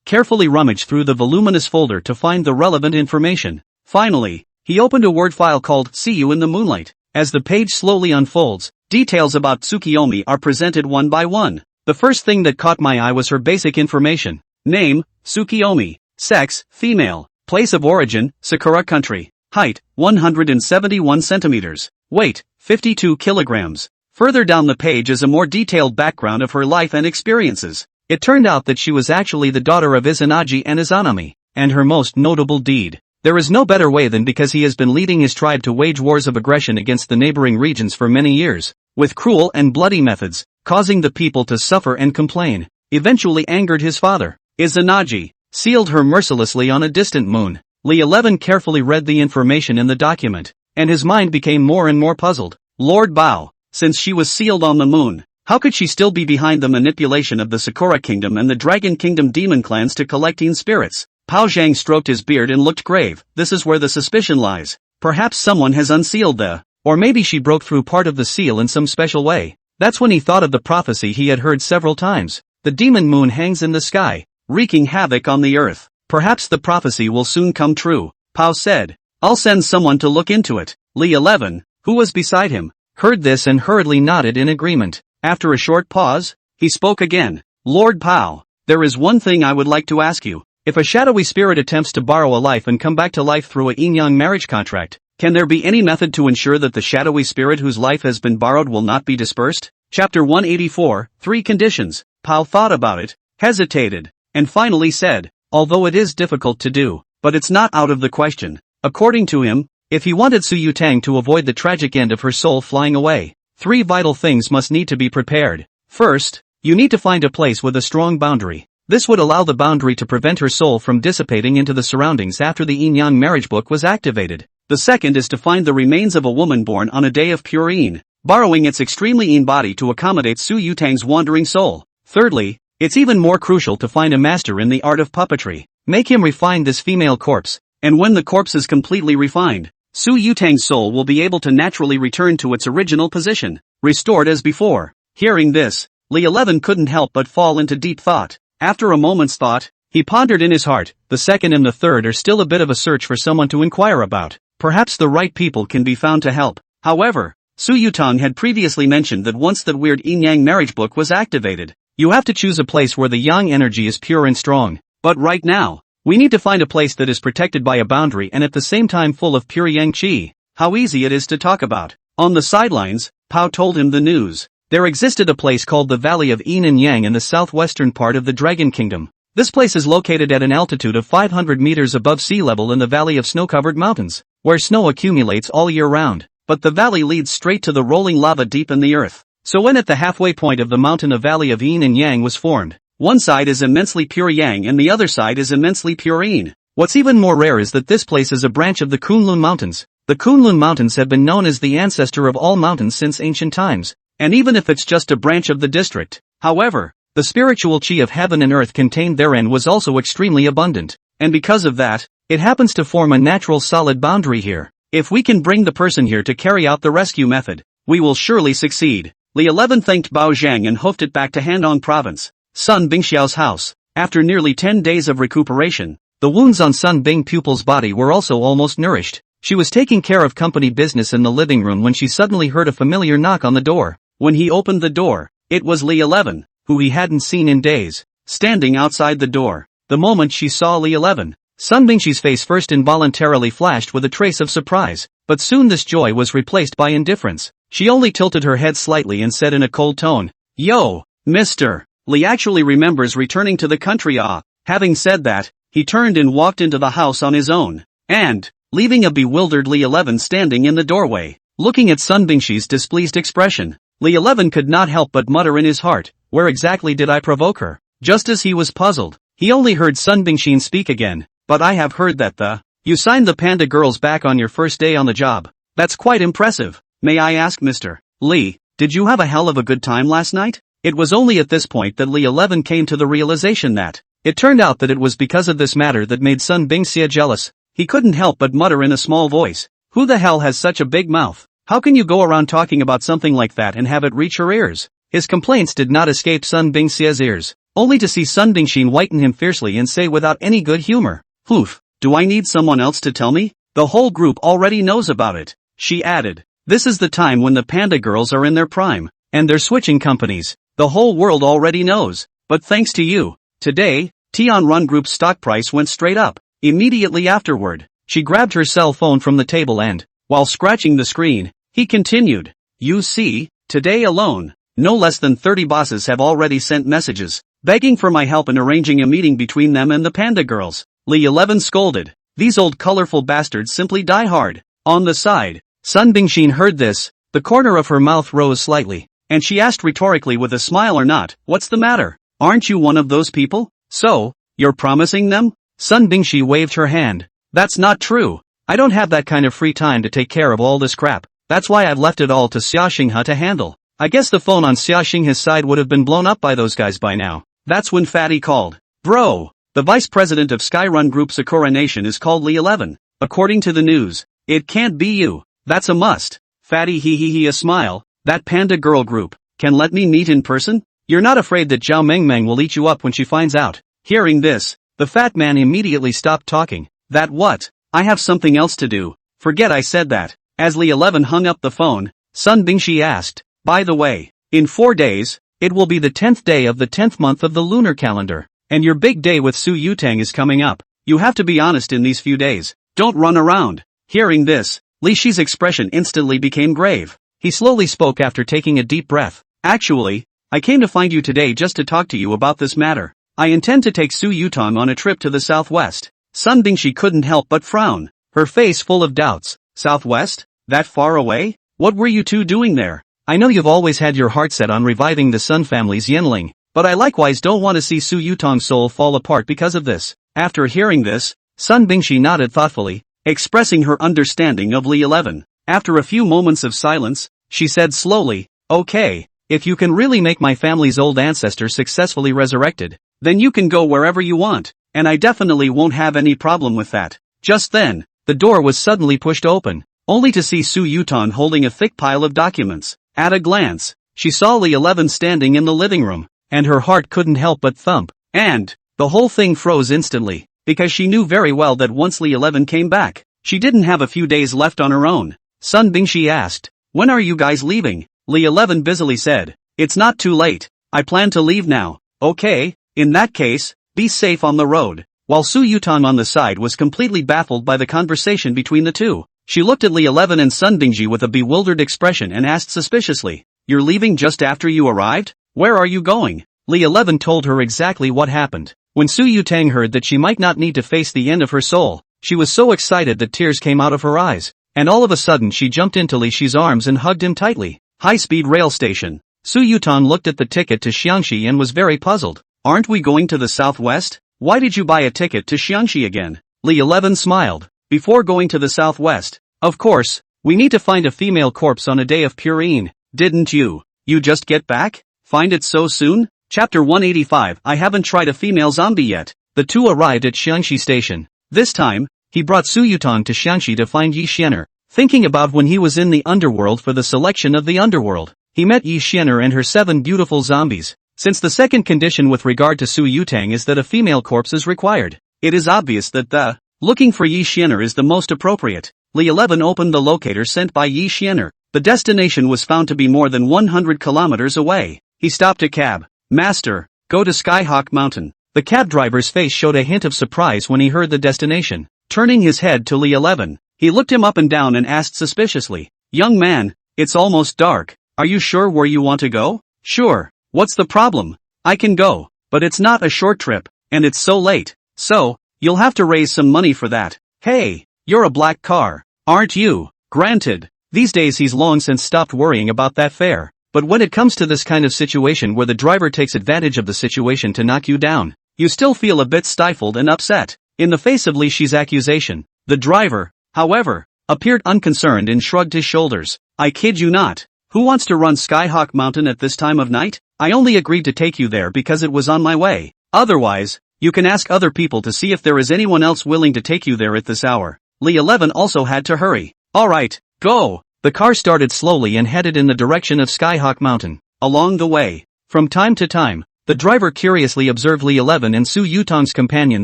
Carefully rummaged through the voluminous folder to find the relevant information. Finally, he opened a Word file called "See You in the Moonlight." As the page slowly unfolds, details about Tsukiyomi are presented one by one. The first thing that caught my eye was her basic information. Name, Tsukiyomi. Sex, female. Place of origin, Sakura country. Height, 171 centimeters. Weight, 52 kilograms. Further down the page is a more detailed background of her life and experiences. It turned out that she was actually the daughter of Izanagi and Izanami, and her most notable deed. There is no better way than because he has been leading his tribe to wage wars of aggression against the neighboring regions for many years, with cruel and bloody methods, causing the people to suffer and complain, eventually angered his father. Izanagi sealed her mercilessly on a distant moon. Li 11 carefully read the information in the document, and his mind became more and more puzzled. Lord Bao, since she was sealed on the moon, how could she still be behind the manipulation of the Sakura Kingdom and the Dragon Kingdom demon clans to collect Yin spirits? Pao Zhang stroked his beard and looked grave. This is where the suspicion lies. Perhaps someone has unsealed or maybe she broke through part of the seal in some special way. That's when he thought of the prophecy he had heard several times. The demon moon hangs in the sky, wreaking havoc on the earth. Perhaps the prophecy will soon come true, Pao said. I'll send someone to look into it. Li 11, who was beside him, heard this and hurriedly nodded in agreement. After a short pause, he spoke again. Lord Pao, there is one thing I would like to ask you. If a shadowy spirit attempts to borrow a life and come back to life through a Yin-Yang marriage contract, can there be any method to ensure that the shadowy spirit whose life has been borrowed will not be dispersed? Chapter 184, 3 Conditions. Pao thought about it, hesitated, and finally said, although it is difficult to do, but it's not out of the question. According to him, if he wanted Su Yutang to avoid the tragic end of her soul flying away, 3 vital things must need to be prepared. First, you need to find a place with a strong boundary. This would allow the boundary to prevent her soul from dissipating into the surroundings after the Yin-Yang marriage book was activated. The second is to find the remains of a woman born on a day of pure Yin, borrowing its extremely Yin body to accommodate Su Yutang's wandering soul. Thirdly, it's even more crucial to find a master in the art of puppetry. Make him refine this female corpse, and when the corpse is completely refined, Su Yutang's soul will be able to naturally return to its original position, restored as before. Hearing this, Li 11 couldn't help but fall into deep thought. After a moment's thought, he pondered in his heart, the second and the third are still a bit of a search for someone to inquire about. Perhaps the right people can be found to help. However, Su Yutang had previously mentioned that once that weird Yin-Yang marriage book was activated, you have to choose a place where the Yang energy is pure and strong. But right now, we need to find a place that is protected by a boundary and at the same time full of pure Yang Qi. How easy it is to talk about. On the sidelines, Pao told him the news. There existed a place called the Valley of Yin and Yang in the southwestern part of the Dragon Kingdom. This place is located at an altitude of 500 meters above sea level in the valley of snow-covered mountains, where snow accumulates all year round. But the valley leads straight to the rolling lava deep in the earth. So when at the halfway point of the mountain a valley of Yin and Yang was formed, one side is immensely pure Yang and the other side is immensely pure Yin. What's even more rare is that this place is a branch of the Kunlun Mountains. The Kunlun Mountains have been known as the ancestor of all mountains since ancient times, and even if it's just a branch of the district. However, the spiritual chi of heaven and earth contained therein was also extremely abundant, and because of that, it happens to form a natural solid boundary here. If we can bring the person here to carry out the rescue method, we will surely succeed. Li 11 thanked Bao Zhang and hoofed it back to Handong Province, Sun Bingxiao's house. After nearly 10 days of recuperation, the wounds on Sun Bing pupil's body were also almost nourished. She was taking care of company business in the living room when she suddenly heard a familiar knock on the door. When he opened the door, it was Li 11, who he hadn't seen in days, standing outside the door. The moment she saw Li 11, Sun Bingxi's face first involuntarily flashed with a trace of surprise, but soon this joy was replaced by indifference. She only tilted her head slightly and said in a cold tone, "Yo, mister." Li actually remembers returning to the country. Having said that, he turned and walked into the house on his own, and, leaving a bewildered Li 11 standing in the doorway, looking at Sun Bingxi's displeased expression, Li 11 could not help but mutter in his heart, "Where exactly did I provoke her?" Just as he was puzzled, he only heard Sun Bingxin speak again, "But I have heard that you signed the panda girls back on your first day on the job. That's quite impressive. May I ask, Mr. Li, did you have a hell of a good time last night?" It was only at this point that Li 11 came to the realization that it turned out that it was because of this matter that made Sun Bingxia jealous. He couldn't help but mutter in a small voice, "Who the hell has such a big mouth? How can you go around talking about something like that and have it reach her ears?" His complaints did not escape Sun Bingxia's ears, only to see Sun Bingxin whiten him fiercely and say without any good humor, "Oof, do I need someone else to tell me? The whole group already knows about it." She added, "This is the time when the panda girls are in their prime, and they're switching companies. The whole world already knows, but thanks to you, today, Tianrun Group's stock price went straight up." Immediately afterward, she grabbed her cell phone from the table and, while scratching the screen, he continued, "You see, today alone, no less than 30 bosses have already sent messages, begging for my help in arranging a meeting between them and the panda girls." Li 11 scolded, "These old colorful bastards simply die hard." On the side, Sun Bingxin heard this, the corner of her mouth rose slightly, and she asked rhetorically with a smile or not, "What's the matter? Aren't you one of those people? So, you're promising them?" Sun Bingxi waved her hand. "That's not true. I don't have that kind of free time to take care of all this crap. That's why I've left it all to Xia Xinghe to handle." I guess the phone on Xia Xinghe's side would have been blown up by those guys by now. That's when Fatty called. "Bro, the vice president of Skyrun Group Sakura Nation is called Li 11. According to the news, it can't be you. That's a must." Fatty he a smile, "That panda girl group, can let me meet in person? You're not afraid that Zhao Mengmeng will eat you up when she finds out?" Hearing this, the fat man immediately stopped talking. "That what? I have something else to do. Forget I said that." As Li 11 hung up the phone, Sun Bingxi asked, "By the way, in 4 days, it will be the 10th day of the 10th month of the lunar calendar, and your big day with Su Yutang is coming up. You have to be honest in these few days. Don't run around." Hearing this, Li Shi's expression instantly became grave. He slowly spoke after taking a deep breath. "Actually, I came to find you today just to talk to you about this matter. I intend to take Su Yutang on a trip to the southwest." Sun Bingxi couldn't help but frown. her face full of doubts. Southwest? That far away? What were you two doing there? I know you've always had your heart set on reviving the Sun family's Yinling, but I likewise don't want to see Su Yutang's soul fall apart because of this. After hearing this, Sun Bingshi nodded thoughtfully, expressing her understanding of Li 11. After a few moments of silence, she said slowly, okay, if you can really make my family's old ancestor successfully resurrected, then you can go wherever you want, and I definitely won't have any problem with that. Just then, the door was suddenly pushed open, only to see Su Yutang holding a thick pile of documents. At a glance, she saw Li 11 standing in the living room, and her heart couldn't help but thump, and the whole thing froze instantly, because she knew very well that once Li 11 came back, she didn't have a few days left on her own. Sun Bingshi asked, when are you guys leaving? Li 11 busily said, it's not too late, I plan to leave now. Okay, in that case, be safe on the road. While Su Yutang on the side was completely baffled by the conversation between the two, she looked at Li 11 and Sun Bingji with a bewildered expression and asked suspiciously, you're leaving just after you arrived? Where are you going? Li 11 told her exactly what happened. When Su Yutang heard that she might not need to face the end of her soul, she was so excited that tears came out of her eyes, and all of a sudden she jumped into Li Shi's arms and hugged him tightly. High-speed rail station. Su Yutang looked at the ticket to Xiangxi and was very puzzled. Aren't we going to the southwest? Why did you buy a ticket to Xiangxi again? Li 11 smiled. Before going to the southwest, of course, we need to find a female corpse on a day of purine, didn't you? You just get back? Find it so soon? Chapter 185. I haven't tried a female zombie yet. The two arrived at Xiangxi station. This time, he brought Su Yutang to Xiangxi to find Yi Xianer. Thinking about when he was in the underworld for the selection of the underworld, he met Yi Xianer and her 7 beautiful zombies. Since the second condition with regard to Su Yutang is that a female corpse is required, it is obvious that the looking for Yi Xianer is the most appropriate. Li 11 opened the locator sent by Yi Xianer. The destination was found to be more than 100 kilometers away. He stopped a cab. Master, go to Skyhawk Mountain. The cab driver's face showed a hint of surprise when he heard the destination. Turning his head to Li 11, he looked him up and down and asked suspiciously, young man, it's almost dark. Are you sure where you want to go? Sure. What's the problem? I can go, but it's not a short trip, and it's so late. So, you'll have to raise some money for that. Hey, you're a black car, aren't you? Granted, these days he's long since stopped worrying about that fare, but when it comes to this kind of situation where the driver takes advantage of the situation to knock you down, you still feel a bit stifled and upset. In the face of Li Shi's accusation, the driver, however, appeared unconcerned and shrugged his shoulders. I kid you not. Who wants to run Skyhawk Mountain at this time of night? I only agreed to take you there because it was on my way. Otherwise, you can ask other people to see if there is anyone else willing to take you there at this hour. Li 11 also had to hurry. Alright, go! The car started slowly and headed in the direction of Skyhawk Mountain. Along the way, from time to time, the driver curiously observed Li 11 and Su Yutang's companion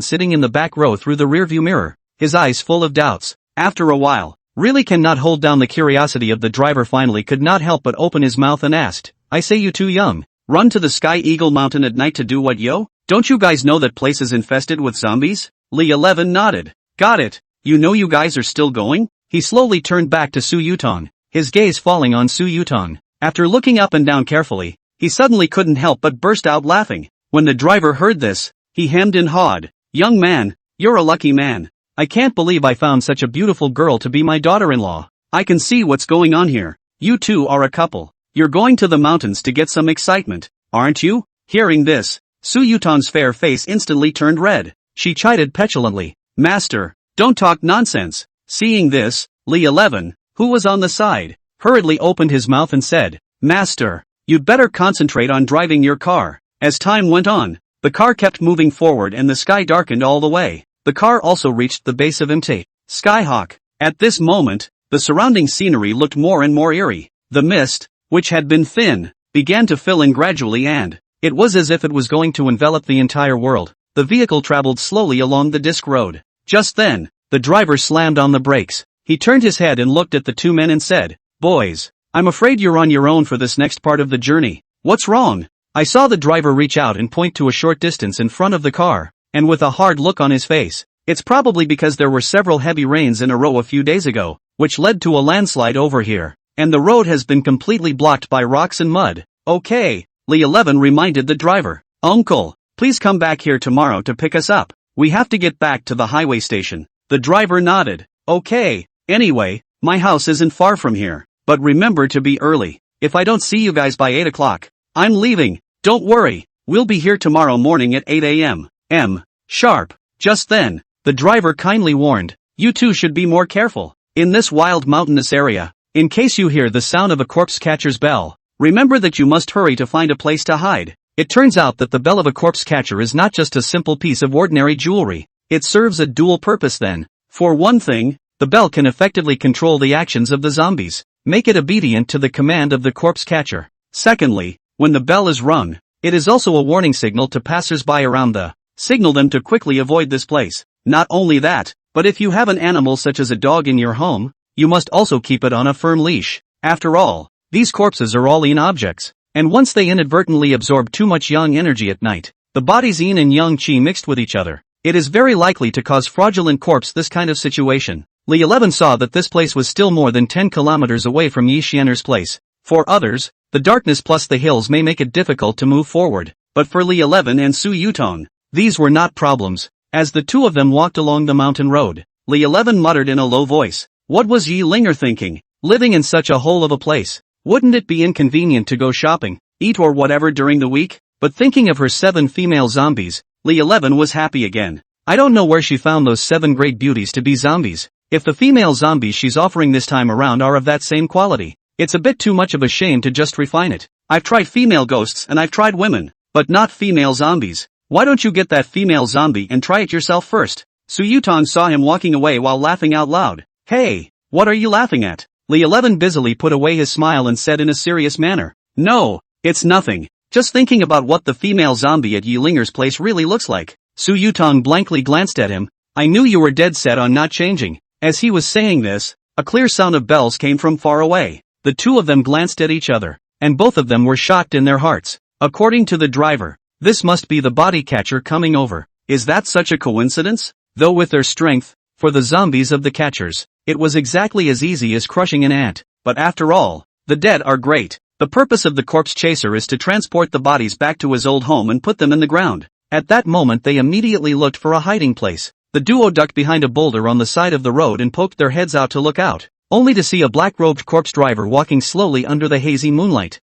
sitting in the back row through the rearview mirror, his eyes full of doubts. After a while, really cannot hold down the curiosity of the driver, finally could not help but open his mouth and asked, I say, you too young, run to the Sky Eagle Mountain at night to do what, yo? Don't you guys know that place is infested with zombies? Li 11 nodded. Got it. You know you guys are still going? He slowly turned back to Su Yutang, his gaze falling on Su Yutang. After looking up and down carefully, he suddenly couldn't help but burst out laughing. When the driver heard this, he hemmed and hawed. Young man, you're a lucky man. I can't believe I found such a beautiful girl to be my daughter-in-law. I can see what's going on here. You two are a couple. You're going to the mountains to get some excitement, aren't you? Hearing this, Su Yutang's fair face instantly turned red. She chided petulantly, Master, don't talk nonsense. Seeing this, Li 11, who was on the side, hurriedly opened his mouth and said, Master, you'd better concentrate on driving your car. As time went on, the car kept moving forward and the sky darkened all the way. The car also reached the base of Mt. Skyhawk. At this moment, the surrounding scenery looked more and more eerie. The mist, which had been thin, began to fill in gradually, and it was as if it was going to envelop the entire world. The vehicle traveled slowly along the disc road. Just then, the driver slammed on the brakes. He turned his head and looked at the two men and said, Boys, I'm afraid you're on your own for this next part of the journey. What's wrong? I saw the driver reach out and point to a short distance in front of the car, and with a hard look on his face. It's probably because there were several heavy rains in a row a few days ago, which led to a landslide over here, and the road has been completely blocked by rocks and mud. Okay, Li 11 reminded the driver. Uncle, please come back here tomorrow to pick us up. We have to get back to the highway station. The driver nodded. Okay, anyway, my house isn't far from here, but remember to be early. If I don't see you guys by 8 o'clock, I'm leaving. Don't worry, we'll be here tomorrow morning at 8 a.m. Sharp. Just then, the driver kindly warned, you two should be more careful. In this wild mountainous area, in case you hear the sound of a corpse catcher's bell, remember that you must hurry to find a place to hide. It turns out that the bell of a corpse catcher is not just a simple piece of ordinary jewelry, it serves a dual purpose then. For one thing, the bell can effectively control the actions of the zombies, make it obedient to the command of the corpse catcher. Secondly, when the bell is rung, it is also a warning signal to passers-by around signal them to quickly avoid this place. Not only that, but if you have an animal such as a dog in your home, you must also keep it on a firm leash. After all, these corpses are all Yin objects, and once they inadvertently absorb too much Yang energy at night, the body's Yin and Yang Qi mixed with each other, it is very likely to cause fraudulent corpse this kind of situation. Li 11 saw that this place was still more than 10 kilometers away from Yi Xianer's place. For others, the darkness plus the hills may make it difficult to move forward, but for Li 11 and Su Yutang, these were not problems. As the two of them walked along the mountain road, Li 11 muttered in a low voice, what was Yi Linger thinking? Living in such a hole of a place, wouldn't it be inconvenient to go shopping, eat or whatever during the week? But thinking of her 7 female zombies, Li 11 was happy again. I don't know where she found those 7 great beauties to be zombies. If the female zombies she's offering this time around are of that same quality, it's a bit too much of a shame to just refine it. I've tried female ghosts and I've tried women, but not female zombies. Why don't you get that female zombie and try it yourself first? Su Yutang saw him walking away while laughing out loud. Hey, what are you laughing at? Li 11 busily put away his smile and said in a serious manner. No, it's nothing. Just thinking about what the female zombie at Yi Linger's place really looks like. Su Yutang blankly glanced at him. I knew you were dead set on not changing. As he was saying this, a clear sound of bells came from far away. The two of them glanced at each other, and both of them were shocked in their hearts. According to the driver, this must be the body catcher coming over. Is that such a coincidence? Though with their strength, for the zombies of the catchers, it was exactly as easy as crushing an ant. But after all, the dead are great. The purpose of the corpse chaser is to transport the bodies back to his old home and put them in the ground. At that moment they immediately looked for a hiding place. The duo ducked behind a boulder on the side of the road and poked their heads out to look out, only to see a black-robed corpse driver walking slowly under the hazy moonlight.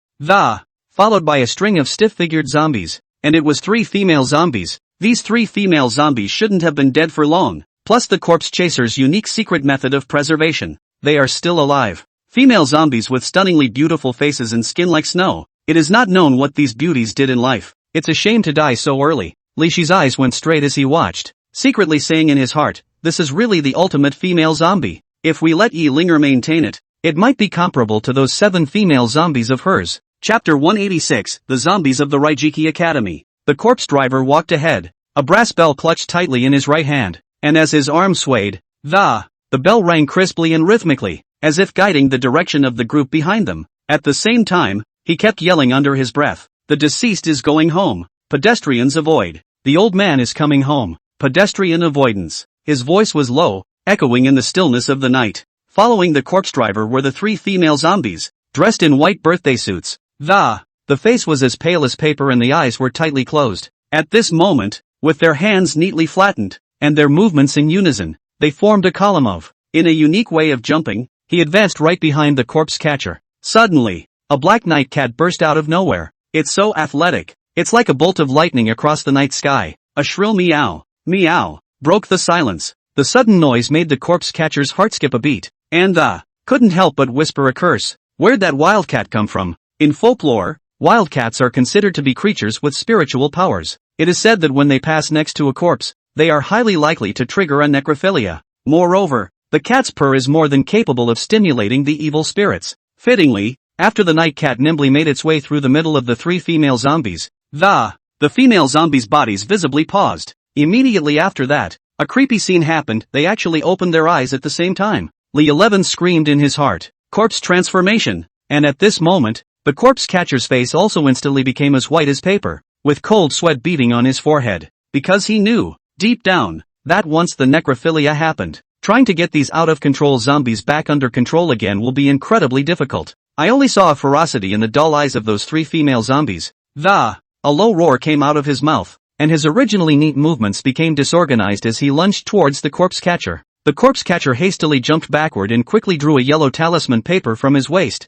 Followed by a string of stiff-figured zombies. And it was 3 female zombies. These 3 female zombies shouldn't have been dead for long, plus the corpse chaser's unique secret method of preservation. They are still alive. Female zombies with stunningly beautiful faces and skin like snow. It is not known what these beauties did in life. It's a shame to die so early. Li Shi's eyes went straight as he watched, secretly saying in his heart, this is really the ultimate female zombie. If we let Yi Linger maintain it, it might be comparable to those 7 female zombies of hers. Chapter 186, The Zombies of the Raijiki Academy. The corpse driver walked ahead, a brass bell clutched tightly in his right hand, and as his arm swayed, the bell rang crisply and rhythmically, as if guiding the direction of the group behind them. At the same time, he kept yelling under his breath, the deceased is going home. Pedestrians avoid. The old man is coming home. Pedestrian avoidance. His voice was low, echoing in the stillness of the night. Following the corpse driver were the 3 female zombies, dressed in white birthday suits. The face was as pale as paper and the eyes were tightly closed. At this moment, with their hands neatly flattened, and their movements in unison, they formed a column of. In a unique way of jumping, he advanced right behind the corpse catcher. Suddenly, a black night cat burst out of nowhere. It's so athletic. It's like a bolt of lightning across the night sky. A shrill meow, meow, broke the silence. The sudden noise made the corpse catcher's heart skip a beat, and couldn't help but whisper a curse. Where'd that wildcat come from? In folklore, wildcats are considered to be creatures with spiritual powers. It is said that when they pass next to a corpse, they are highly likely to trigger a necrophilia. Moreover, the cat's purr is more than capable of stimulating the evil spirits. Fittingly, after the night cat nimbly made its way through the middle of the 3 female zombies, the female zombies' bodies visibly paused. Immediately after that, a creepy scene happened. They actually opened their eyes at the same time. Li 11 screamed in his heart, corpse transformation. And at this moment, the corpse catcher's face also instantly became as white as paper, with cold sweat beading on his forehead, because he knew, deep down, that once the necrophilia happened, trying to get these out-of-control zombies back under control again will be incredibly difficult. I only saw a ferocity in the dull eyes of those 3 female zombies. A low roar came out of his mouth, and his originally neat movements became disorganized as he lunged towards the corpse catcher. The corpse catcher hastily jumped backward and quickly drew a yellow talisman paper from his waist.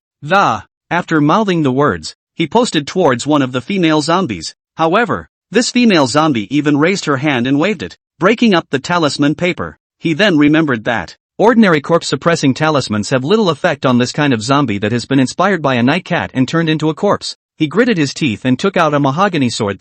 After mouthing the words, he posted towards one of the female zombies. However, this female zombie even raised her hand and waved it, breaking up the talisman paper. He then remembered that ordinary corpse-suppressing talismans have little effect on this kind of zombie that has been inspired by a night cat and turned into a corpse. He gritted his teeth and took out a mahogany sword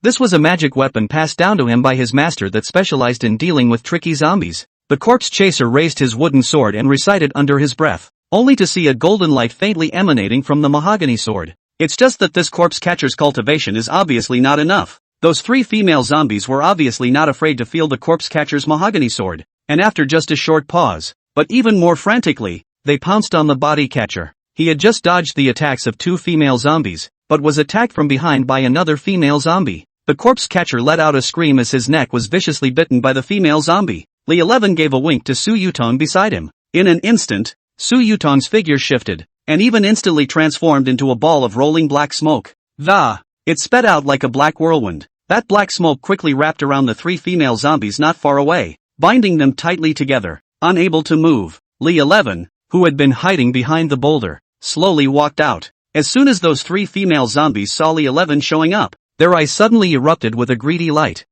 this was a magic weapon passed down to him by his master that specialized in dealing with tricky zombies. The corpse chaser raised his wooden sword and recited under his breath, only to see a golden light faintly emanating from the mahogany sword. It's just that this corpse catcher's cultivation is obviously not enough. Those 3 female zombies were obviously not afraid to feel the corpse catcher's mahogany sword, and after just a short pause, but even more frantically, they pounced on the body catcher. He had just dodged the attacks of 2 female zombies, but was attacked from behind by another female zombie. The corpse catcher let out a scream as his neck was viciously bitten by the female zombie. Li 11 gave a wink to Su Yutang beside him. In an instant, Su Yutang's figure shifted, and even instantly transformed into a ball of rolling black smoke. It sped out like a black whirlwind. That black smoke quickly wrapped around the 3 female zombies not far away, binding them tightly together. Unable to move, Li 11, who had been hiding behind the boulder, slowly walked out. As soon as those 3 female zombies saw Li 11 showing up, their eyes suddenly erupted with a greedy light.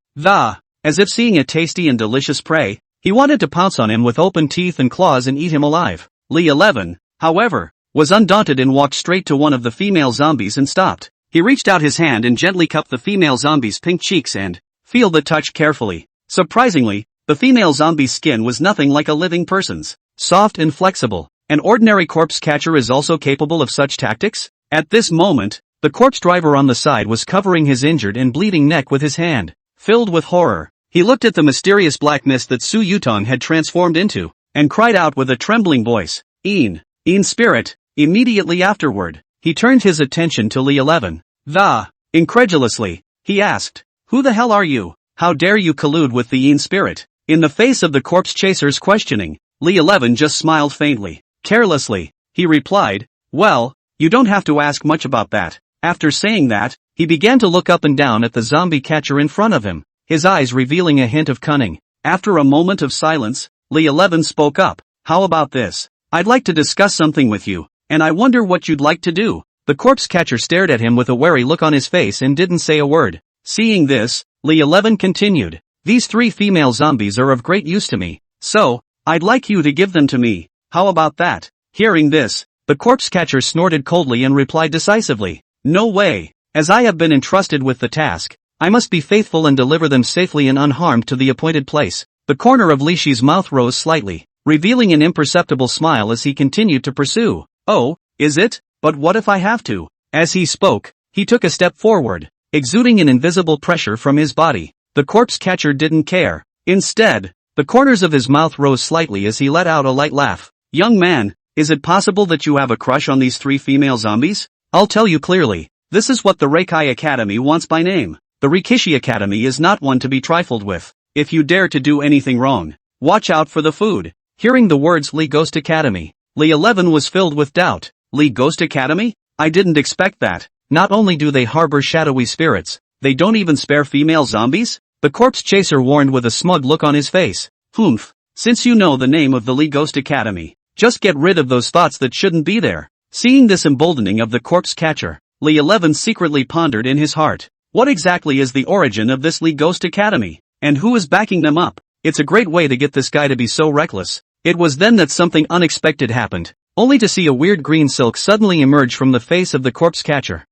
As if seeing a tasty and delicious prey, he wanted to pounce on him with open teeth and claws and eat him alive. Li 11, however, was undaunted and walked straight to one of the female zombies and stopped. He reached out his hand and gently cupped the female zombie's pink cheeks and feel the touch carefully. Surprisingly, the female zombie's skin was nothing like a living person's, soft and flexible. An ordinary corpse catcher is also capable of such tactics? At this moment, the corpse driver on the side was covering his injured and bleeding neck with his hand. Filled with horror, he looked at the mysterious black mist that Su Yutang had transformed into, and cried out with a trembling voice, Yin spirit. Immediately afterward, he turned his attention to Li 11. Incredulously, he asked, "Who the hell are you? How dare you collude with the Yin spirit?" In the face of the corpse chaser's questioning, Li 11 just smiled faintly. Carelessly, he replied, "Well, you don't have to ask much about that." After saying that, he began to look up and down at the zombie catcher in front of him, his eyes revealing a hint of cunning. After a moment of silence, Li 11 spoke up, "How about this? I'd like to discuss something with you, and I wonder what you'd like to do." The corpse catcher stared at him with a wary look on his face and didn't say a word. Seeing this, Li 11 continued, "These 3 female zombies are of great use to me, so, I'd like you to give them to me. How about that?" Hearing this, the corpse catcher snorted coldly and replied decisively, "No way. As I have been entrusted with the task, I must be faithful and deliver them safely and unharmed to the appointed place." The corner of Li Shi's mouth rose slightly, revealing an imperceptible smile as he continued to pursue. "Oh, is it? But what if I have to?" As he spoke, he took a step forward, exuding an invisible pressure from his body. The corpse catcher didn't care. Instead, the corners of his mouth rose slightly as he let out a light laugh. "Young man, is it possible that you have a crush on these 3 female zombies? I'll tell you clearly, this is what the Reikai Academy wants by name. The Rikishi Academy is not one to be trifled with. If you dare to do anything wrong, watch out for the food." Hearing the words Li Ghost Academy, Li 11 was filled with doubt. Li Ghost Academy? I didn't expect that. Not only do they harbor shadowy spirits, they don't even spare female zombies? The corpse chaser warned with a smug look on his face. "Humph, since you know the name of the Li Ghost Academy, just get rid of those thoughts that shouldn't be there." Seeing this emboldening of the corpse catcher, Li 11 secretly pondered in his heart. What exactly is the origin of this Li Ghost Academy? And who is backing them up? It's a great way to get this guy to be so reckless. It was then that something unexpected happened, only to see a weird green silk suddenly emerge from the face of the corpse catcher.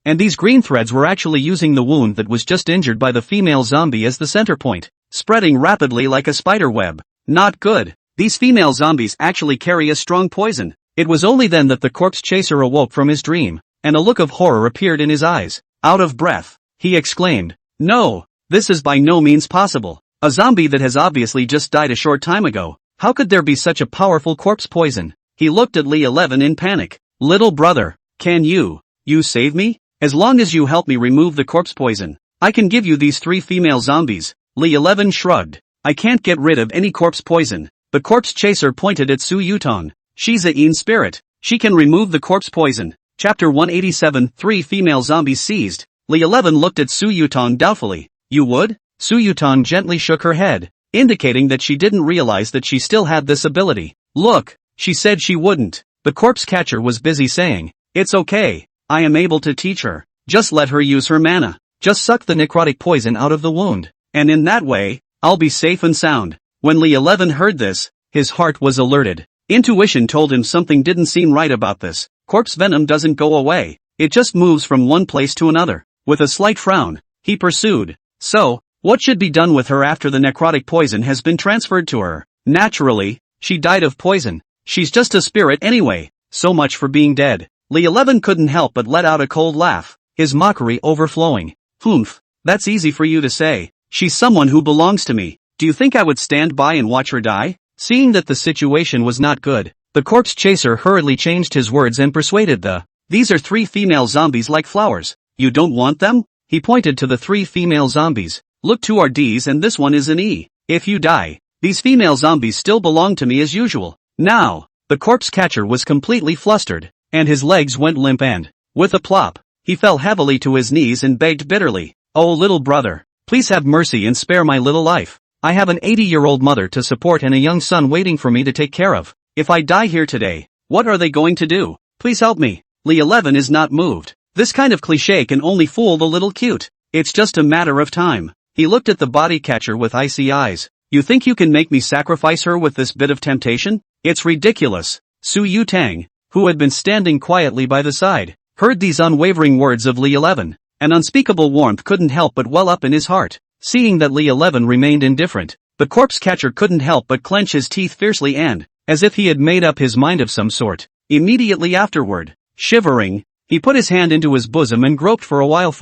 And these green threads were actually using the wound that was just injured by the female zombie as the center point, spreading rapidly like a spider web. Not good. These female zombies actually carry a strong poison. It was only then that the corpse chaser awoke from his dream, and a look of horror appeared in his eyes. Out of breath, he exclaimed, "No, this is by no means possible. A zombie that has obviously just died a short time ago. How could there be such a powerful corpse poison?" He looked at Li 11 in panic. "Little brother, can you save me? As long as you help me remove the corpse poison, I can give you these 3 female zombies." Li 11 shrugged. "I can't get rid of any corpse poison." The corpse chaser pointed at Su Yutang. "She's a Yin spirit. She can remove the corpse poison." Chapter 187 3 female zombies seized. Li 11 looked at Su Yutang doubtfully. "You would?" Su Yutang gently shook her head. indicating that she didn't realize that she still had this ability. Look, she said she wouldn't. The corpse catcher was busy saying, "It's okay, I am able to teach her. Just let her use her mana. Just suck the necrotic poison out of the wound. And in that way, I'll be safe and sound." When Li 11 heard this, his heart was alerted. Intuition told him something didn't seem right about this. Corpse venom doesn't go away. It just moves from one place to another. With a slight frown, he pursued. "So, what should be done with her after the necrotic poison has been transferred to her?" "Naturally, she died of poison. She's just a spirit anyway. So much for being dead." Li 11 couldn't help but let out a cold laugh, his mockery overflowing. "Humph, that's easy for you to say. She's someone who belongs to me. Do you think I would stand by and watch her die?" Seeing that the situation was not good, the corpse chaser hurriedly changed his words and persuaded "These are 3 female zombies like flowers. You don't want them?" He pointed to the 3 female zombies. "Look, 2 are Ds and this one is an E. If you die, these female zombies still belong to me as usual." Now, the corpse catcher was completely flustered, and his legs went limp and, with a plop, he fell heavily to his knees and begged bitterly, "Oh little brother, please have mercy and spare my little life. I have an 80-year-old mother to support and a young son waiting for me to take care of. If I die here today, what are they going to do? Please help me." Li 11 is not moved. This kind of cliché can only fool the little cute. It's just a matter of time. He looked at the body catcher with icy eyes. "You think you can make me sacrifice her with this bit of temptation? It's ridiculous." Su Yutang, who had been standing quietly by the side, heard these unwavering words of Li 11. An unspeakable warmth couldn't help but well up in his heart. Seeing that Li 11 remained indifferent, the corpse catcher couldn't help but clench his teeth fiercely and, as if he had made up his mind of some sort. Immediately afterward, shivering, he put his hand into his bosom and groped for a while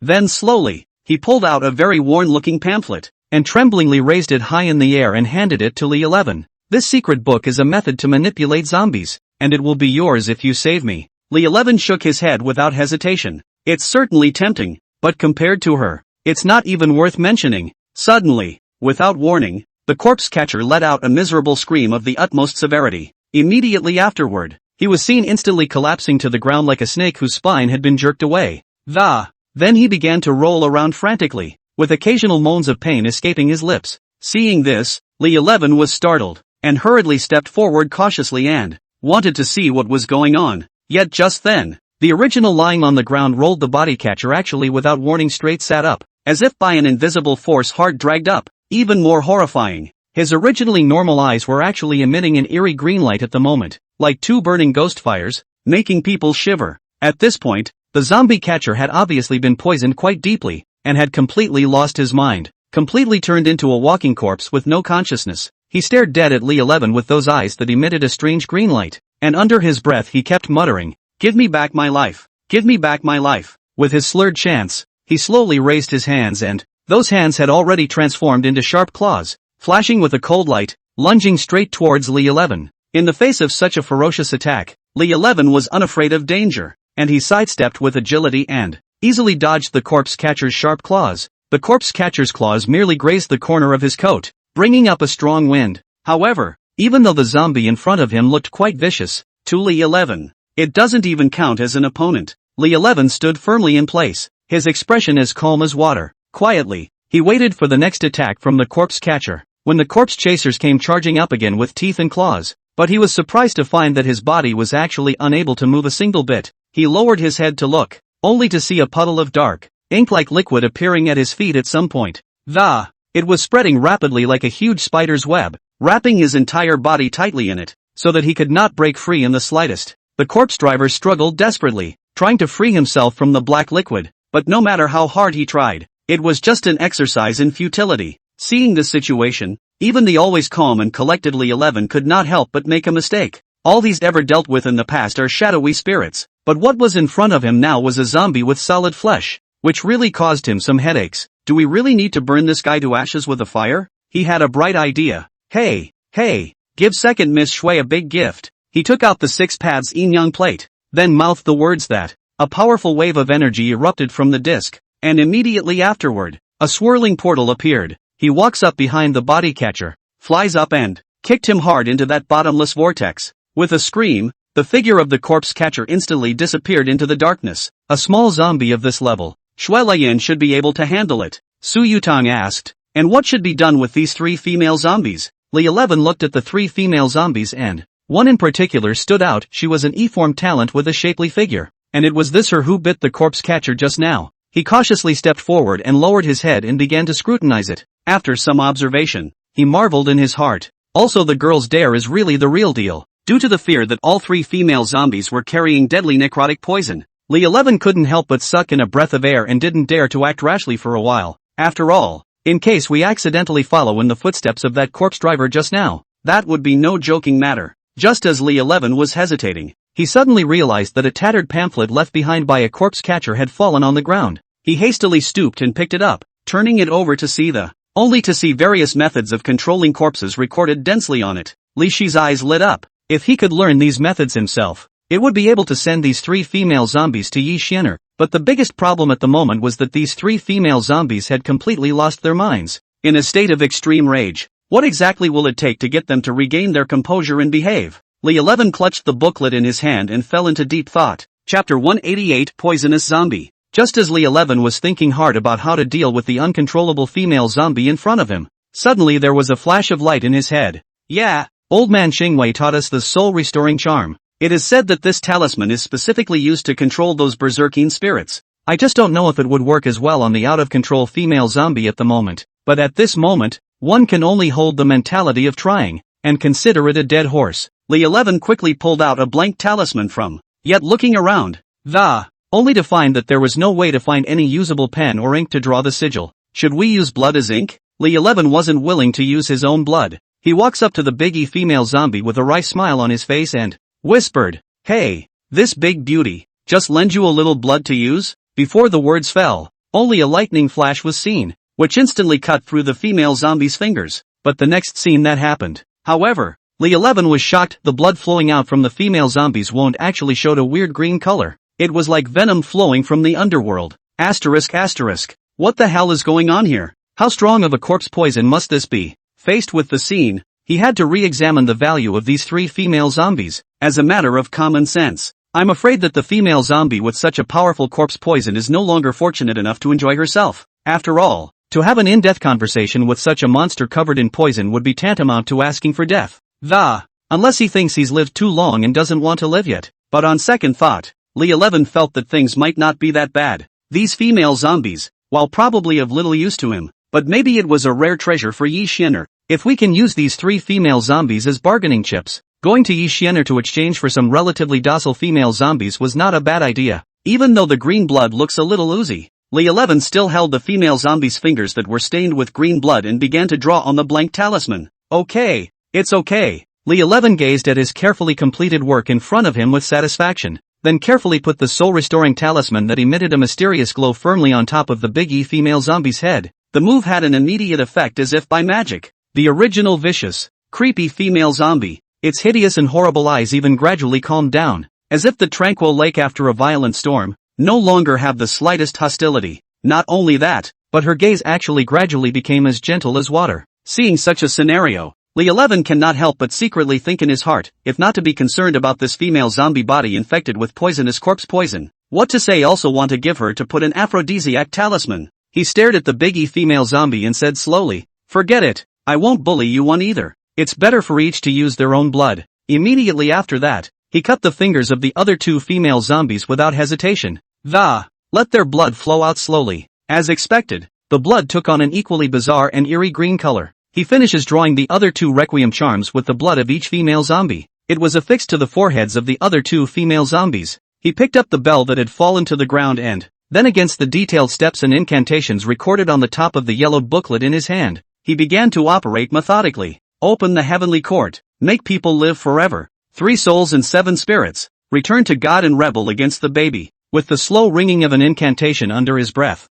then slowly, he pulled out a very worn-looking pamphlet, and tremblingly raised it high in the air and handed it to Li 11. "This secret book is a method to manipulate zombies, and it will be yours if you save me." Li 11 shook his head without hesitation. "It's certainly tempting, but compared to her, it's not even worth mentioning." Suddenly, without warning, the corpse catcher let out a miserable scream of the utmost severity. Immediately afterward, he was seen instantly collapsing to the ground like a snake whose spine had been jerked away. Then he began to roll around frantically, with occasional moans of pain escaping his lips. Seeing this, Li 11 was startled, and hurriedly stepped forward cautiously and wanted to see what was going on. Yet just then, the original lying on the ground rolled the body catcher actually without warning straight sat up, as if by an invisible force hard dragged up. Even more horrifying, his originally normal eyes were actually emitting an eerie green light at the moment, like 2 burning ghost fires, making people shiver. At this point, the zombie catcher had obviously been poisoned quite deeply, and had completely lost his mind, completely turned into a walking corpse with no consciousness. He stared dead at Li 11 with those eyes that emitted a strange green light, and under his breath he kept muttering, "Give me back my life, give me back my life." With his slurred chants, he slowly raised his hands and, those hands had already transformed into sharp claws, flashing with a cold light, lunging straight towards Li 11. In the face of such a ferocious attack, Li 11 was unafraid of danger, and he sidestepped with agility and easily dodged the corpse catcher's sharp claws. The corpse catcher's claws merely grazed the corner of his coat, bringing up a strong wind. However, even though the zombie in front of him looked quite vicious, to Li 11, it doesn't even count as an opponent. Li 11 stood firmly in place, his expression as calm as water. Quietly, he waited for the next attack from the corpse catcher, when the corpse chasers came charging up again with teeth and claws, but he was surprised to find that his body was actually unable to move a single bit. He lowered his head to look, only to see a puddle of dark, ink-like liquid appearing at his feet at some point. It was spreading rapidly like a huge spider's web, wrapping his entire body tightly in it, so that he could not break free in the slightest. The corpse driver struggled desperately, trying to free himself from the black liquid, but no matter how hard he tried, it was just an exercise in futility. Seeing this situation, even the always calm and collected Li 11 could not help but make a mistake. All he's ever dealt with in the past are shadowy spirits, but what was in front of him now was a zombie with solid flesh, which really caused him some headaches. Do we really need to burn this guy to ashes with a fire? He had a bright idea. Hey, give second Miss Shui a big gift. He took out the 6 paths Yin-Yang plate, then mouthed the words that, a powerful wave of energy erupted from the disc, and immediately afterward, a swirling portal appeared. He walks up behind the body catcher, flies up and kicked him hard into that bottomless vortex. With a scream, the figure of the corpse catcher instantly disappeared into the darkness. A small zombie of this level, Shui Lian should be able to handle it, Su Yutang asked, And what should be done with these 3 female zombies? Li 11 looked at the 3 female zombies and one in particular stood out. She was an E-form talent with a shapely figure. And it was this her who bit the corpse catcher just now. He cautiously stepped forward and lowered his head and began to scrutinize it. After some observation, he marveled in his heart. Also, the girl's dare is really the real deal. Due to the fear that all 3 female zombies were carrying deadly necrotic poison, Li 11 couldn't help but suck in a breath of air and didn't dare to act rashly for a while. After all, in case we accidentally follow in the footsteps of that corpse driver just now, that would be no joking matter. Just as Li 11 was hesitating, he suddenly realized that a tattered pamphlet left behind by a corpse catcher had fallen on the ground. He hastily stooped and picked it up, turning it over to see only to see various methods of controlling corpses recorded densely on it. Li Shi's eyes lit up. If he could learn these methods himself, it would be able to send these 3 female zombies to Yi Xian'er. But the biggest problem at the moment was that these 3 female zombies had completely lost their minds. In a state of extreme rage, what exactly will it take to get them to regain their composure and behave? Li 11 clutched the booklet in his hand and fell into deep thought. Chapter 188, Poisonous Zombie. Just as Li 11 was thinking hard about how to deal with the uncontrollable female zombie in front of him, suddenly there was a flash of light in his head. Yeah, Old Man Xingwei taught us the soul-restoring charm. It is said that this talisman is specifically used to control those berserkine spirits. I just don't know if it would work as well on the out-of-control female zombie at the moment. But at this moment, one can only hold the mentality of trying, and consider it a dead horse. Li 11 quickly pulled out a blank talisman from, yet looking around, only to find that there was no way to find any usable pen or ink to draw the sigil. Should we use blood as ink? Li 11 wasn't willing to use his own blood. He walks up to the biggie female zombie with a wry smile on his face and whispered, "Hey, this big beauty, just lend you a little blood to use?" Before the words fell, only a lightning flash was seen, which instantly cut through the female zombie's fingers. But the next scene that happened, however, Li 11 was shocked. The blood flowing out from the female zombie's wound actually showed a weird green color. It was like venom flowing from the underworld. Asterisk. What the hell is going on here? How strong of a corpse poison must this be? Faced with the scene, he had to re-examine the value of these 3 female zombies. As a matter of common sense, I'm afraid that the female zombie with such a powerful corpse poison is no longer fortunate enough to enjoy herself. After all, to have an in-depth conversation with such a monster covered in poison would be tantamount to asking for death. Unless he thinks he's lived too long and doesn't want to live yet. But on second thought, Li 11 felt that things might not be that bad. These female zombies, while probably of little use to him, but maybe it was a rare treasure for Yi Xian'er. If we can use these 3 female zombies as bargaining chips, going to Yi Xian'er to exchange for some relatively docile female zombies was not a bad idea. Even though the green blood looks a little oozy, Li 11 still held the female zombie's fingers that were stained with green blood and began to draw on the blank talisman. Okay, it's okay. Li 11 gazed at his carefully completed work in front of him with satisfaction, then carefully put the soul-restoring talisman that emitted a mysterious glow firmly on top of the biggie female zombie's head. The move had an immediate effect as if by magic. The original vicious, creepy female zombie, its hideous and horrible eyes even gradually calmed down, as if the tranquil lake after a violent storm, no longer have the slightest hostility. Not only that, but her gaze actually gradually became as gentle as water. Seeing such a scenario, Li 11 cannot help but secretly think in his heart, if not to be concerned about this female zombie body infected with poisonous corpse poison, what to say also want to give her to put an aphrodisiac talisman. He stared at the biggie female zombie and said slowly, "Forget it, I won't bully you one either. It's better for each to use their own blood." Immediately after that, he cut the fingers of the other 2 female zombies without hesitation. Let their blood flow out slowly. As expected, the blood took on an equally bizarre and eerie green color. He finishes drawing the other 2 requiem charms with the blood of each female zombie. It was affixed to the foreheads of the other 2 female zombies. He picked up the bell that had fallen to the ground and, then against the detailed steps and incantations recorded on the top of the yellowed booklet in his hand, he began to operate methodically. Open the heavenly court, make people live forever. 3 souls and 7 spirits, return to God and rebel against the baby. With the slow ringing of an incantation under his breath,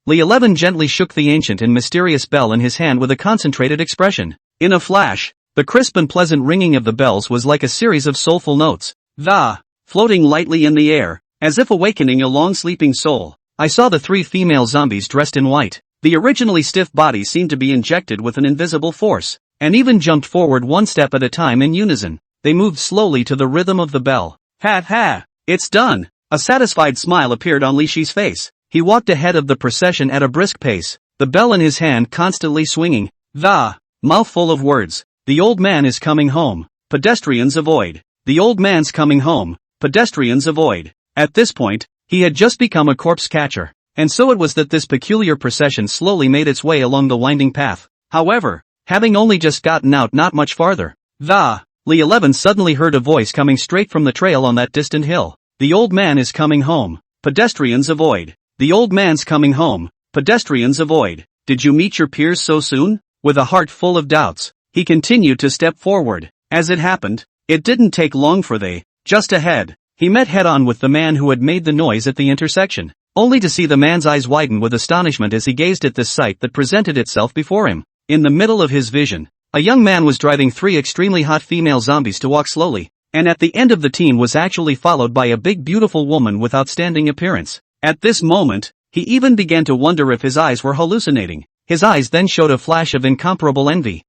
Li 11 gently shook the ancient and mysterious bell in his hand with a concentrated expression. In a flash, the crisp and pleasant ringing of the bells was like a series of soulful notes, floating lightly in the air, as if awakening a long-sleeping soul. I saw the 3 female zombies dressed in white. The originally stiff bodies seemed to be injected with an invisible force, and even jumped forward 1 step at a time in unison. They moved slowly to the rhythm of the bell. Ha, it's done. A satisfied smile appeared on Li Shi's face. He walked ahead of the procession at a brisk pace. the bell in his hand constantly swinging. The mouthful of words. The old man is coming home. Pedestrians avoid. The old man's coming home. Pedestrians avoid. At this point, he had just become a corpse catcher. And so it was that this peculiar procession slowly made its way along the winding path. However, having only just gotten out not much farther, Lee 11 suddenly heard a voice coming straight from the trail on that distant hill. The old man is coming home. Pedestrians avoid. The old man's coming home. Pedestrians avoid. Did you meet your peers so soon? With a heart full of doubts, he continued to step forward. As it happened, it didn't take long for just ahead, he met head-on with the man who had made the noise at the intersection, only to see the man's eyes widen with astonishment as he gazed at this sight that presented itself before him. In the middle of his vision, a young man was driving 3 extremely hot female zombies to walk slowly, and at the end of the team was actually followed by a big beautiful woman with outstanding appearance. At this moment, he even began to wonder if his eyes were hallucinating. His eyes then showed a flash of incomparable envy.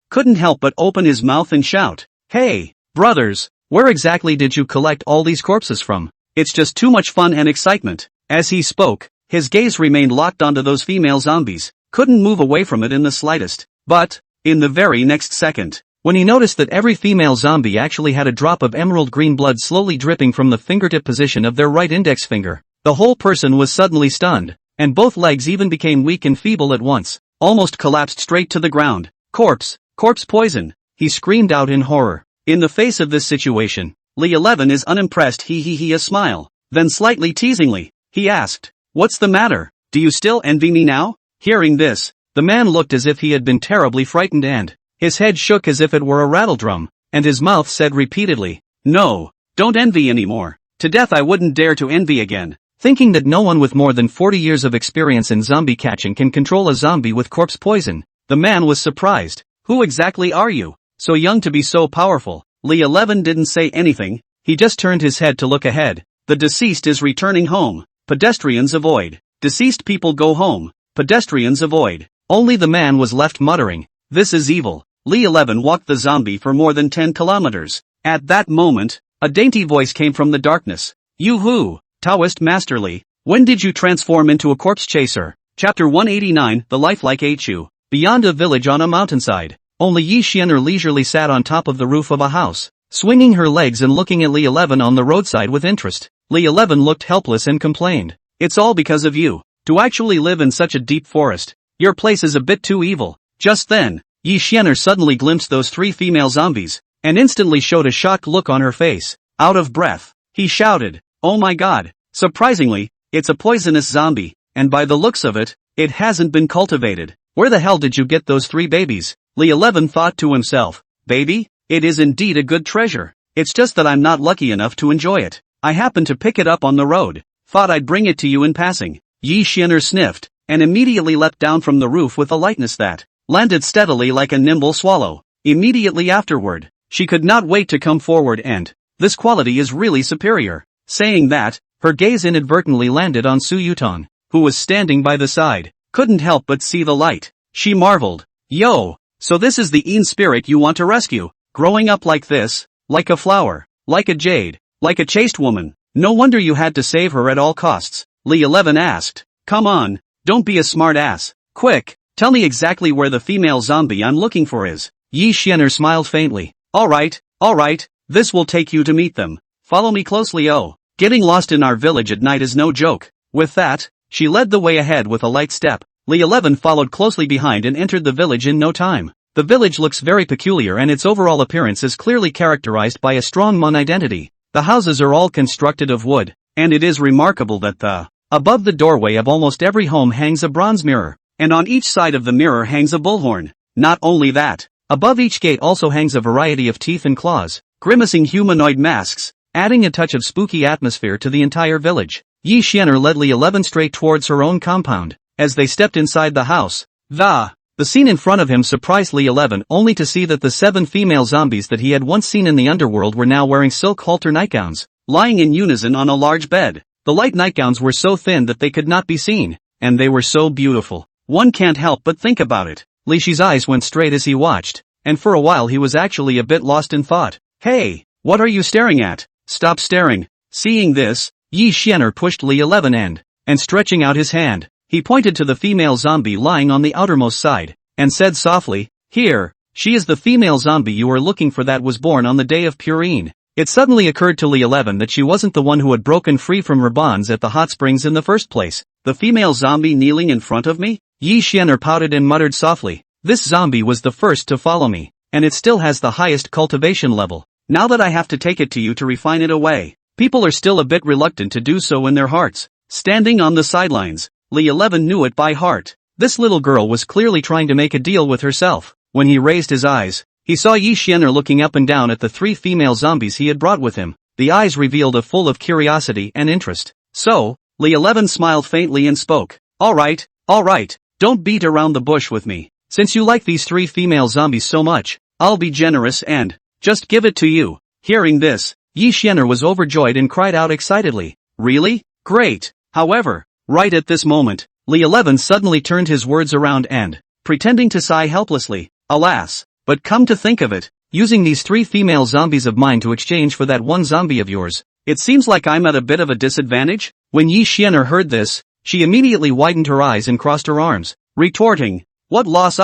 Couldn't help but open his mouth and shout, "Hey, brothers, where exactly did you collect all these corpses from? It's just too much fun and excitement." As he spoke, his gaze remained locked onto those female zombies, couldn't move away from it in the slightest. But, in the very next second, when he noticed that every female zombie actually had a drop of emerald green blood slowly dripping from the fingertip position of their right index finger, the whole person was suddenly stunned, and both legs even became weak and feeble at once, almost collapsed straight to the ground. Corpse poison, he screamed out in horror. In the face of this situation, Lee 11 is unimpressed. He a smile. Then slightly teasingly, he asked, "What's the matter? Do you still envy me now?" Hearing this, the man looked as if he had been terribly frightened and his head shook as if it were a rattledrum, and his mouth said repeatedly, "No, don't envy anymore. To death I wouldn't dare to envy again." Thinking that no one with more than 40 years of experience in zombie catching can control a zombie with corpse poison, the man was surprised. "Who exactly are you? So young to be so powerful?" Lee 11 didn't say anything, he just turned his head to look ahead. "The deceased is returning home. Pedestrians avoid. Deceased people go home. Pedestrians avoid." Only the man was left muttering, "This is evil." Lee 11 walked the zombie for more than 10 kilometers. At that moment, a dainty voice came from the darkness. "You-hoo, Taoist Master Lee, when did you transform into a corpse chaser?" Chapter 189, The Lifelike Chu. Beyond a village on a mountainside, only Yi Xian'er leisurely sat on top of the roof of a house, swinging her legs and looking at Lee 11 on the roadside with interest. Lee 11 looked helpless and complained, "It's all because of you. To actually live in such a deep forest, your place is a bit too evil." Just then, Yi Xian'er suddenly glimpsed those 3 female zombies, and instantly showed a shocked look on her face. Out of breath, he shouted, "Oh my god, surprisingly, it's a poisonous zombie, and by the looks of it, it hasn't been cultivated. Where the hell did you get those 3 babies?" Lee 11 thought to himself, "Baby? It is indeed a good treasure. It's just that I'm not lucky enough to enjoy it. I happened to pick it up on the road. Thought I'd bring it to you in passing." Yi Xian'er sniffed, and immediately leapt down from the roof with a lightness that landed steadily like a nimble swallow. Immediately afterward, she could not wait to come forward and, "This quality is really superior." Saying that, her gaze inadvertently landed on Su Yutang, who was standing by the side. Couldn't help but see the light. She marveled, "Yo, so this is the Yin spirit you want to rescue? Growing up like this, like a flower, like a jade, like a chaste woman. No wonder you had to save her at all costs." Lee 11 asked, "Come on, don't be a smart ass. Quick, tell me exactly where the female zombie I'm looking for is." Yi Xian'er smiled faintly. Alright, this will take you to meet them. Follow me closely. Oh, getting lost in our village at night is no joke." With that, she led the way ahead with a light step. Lee 11 followed closely behind and entered the village in no time. The village looks very peculiar and its overall appearance is clearly characterized by a strong Mon identity. The houses are all constructed of wood, and it is remarkable that above the doorway of almost every home hangs a bronze mirror, and on each side of the mirror hangs a bullhorn. Not only that, above each gate also hangs a variety of teeth and claws, grimacing humanoid masks, adding a touch of spooky atmosphere to the entire village. Yi Xian'er led Lee 11 straight towards her own compound. As they stepped inside the house, the scene in front of him surprised Lee 11 only to see that the 7 female zombies that he had once seen in the underworld were now wearing silk halter nightgowns, lying in unison on a large bed. The light nightgowns were so thin that they could not be seen, and they were so beautiful. One can't help but think about it. Li Shi's eyes went straight as he watched, and for a while he was actually a bit lost in thought. "Hey, what are you staring at? Stop staring." Seeing this, Yi Xian'er pushed Lee 11 and stretching out his hand, He pointed to the female zombie lying on the outermost side, and said softly, "Here, she is the female zombie you were looking for that was born on the day of Purine." It suddenly occurred to Li 11 that she wasn't the one who had broken free from her bonds at the hot springs in the first place. The female zombie kneeling in front of me? Yi Xian'er pouted and muttered softly, "This zombie was the first to follow me, and it still has the highest cultivation level. Now that I have to take it to you to refine it away, people are still a bit reluctant to do so in their hearts." Standing on the sidelines, Li 11 knew it by heart. This little girl was clearly trying to make a deal with herself. When he raised his eyes, he saw Yi Xian'er looking up and down at the 3 female zombies he had brought with him. The eyes revealed a full of curiosity and interest. So, Li 11 smiled faintly and spoke, all right, don't beat around the bush with me. Since you like these 3 female zombies so much, I'll be generous and just give it to you." Hearing this, Yi Xian'er was overjoyed and cried out excitedly, "Really? Great!" However, right at this moment, Li 11 suddenly turned his words around and, pretending to sigh helplessly, "Alas, but come to think of it, using these 3 female zombies of mine to exchange for that one zombie of yours, it seems like I'm at a bit of a disadvantage?" When Yi Xian'er heard this, she immediately widened her eyes and crossed her arms, retorting, "What loss?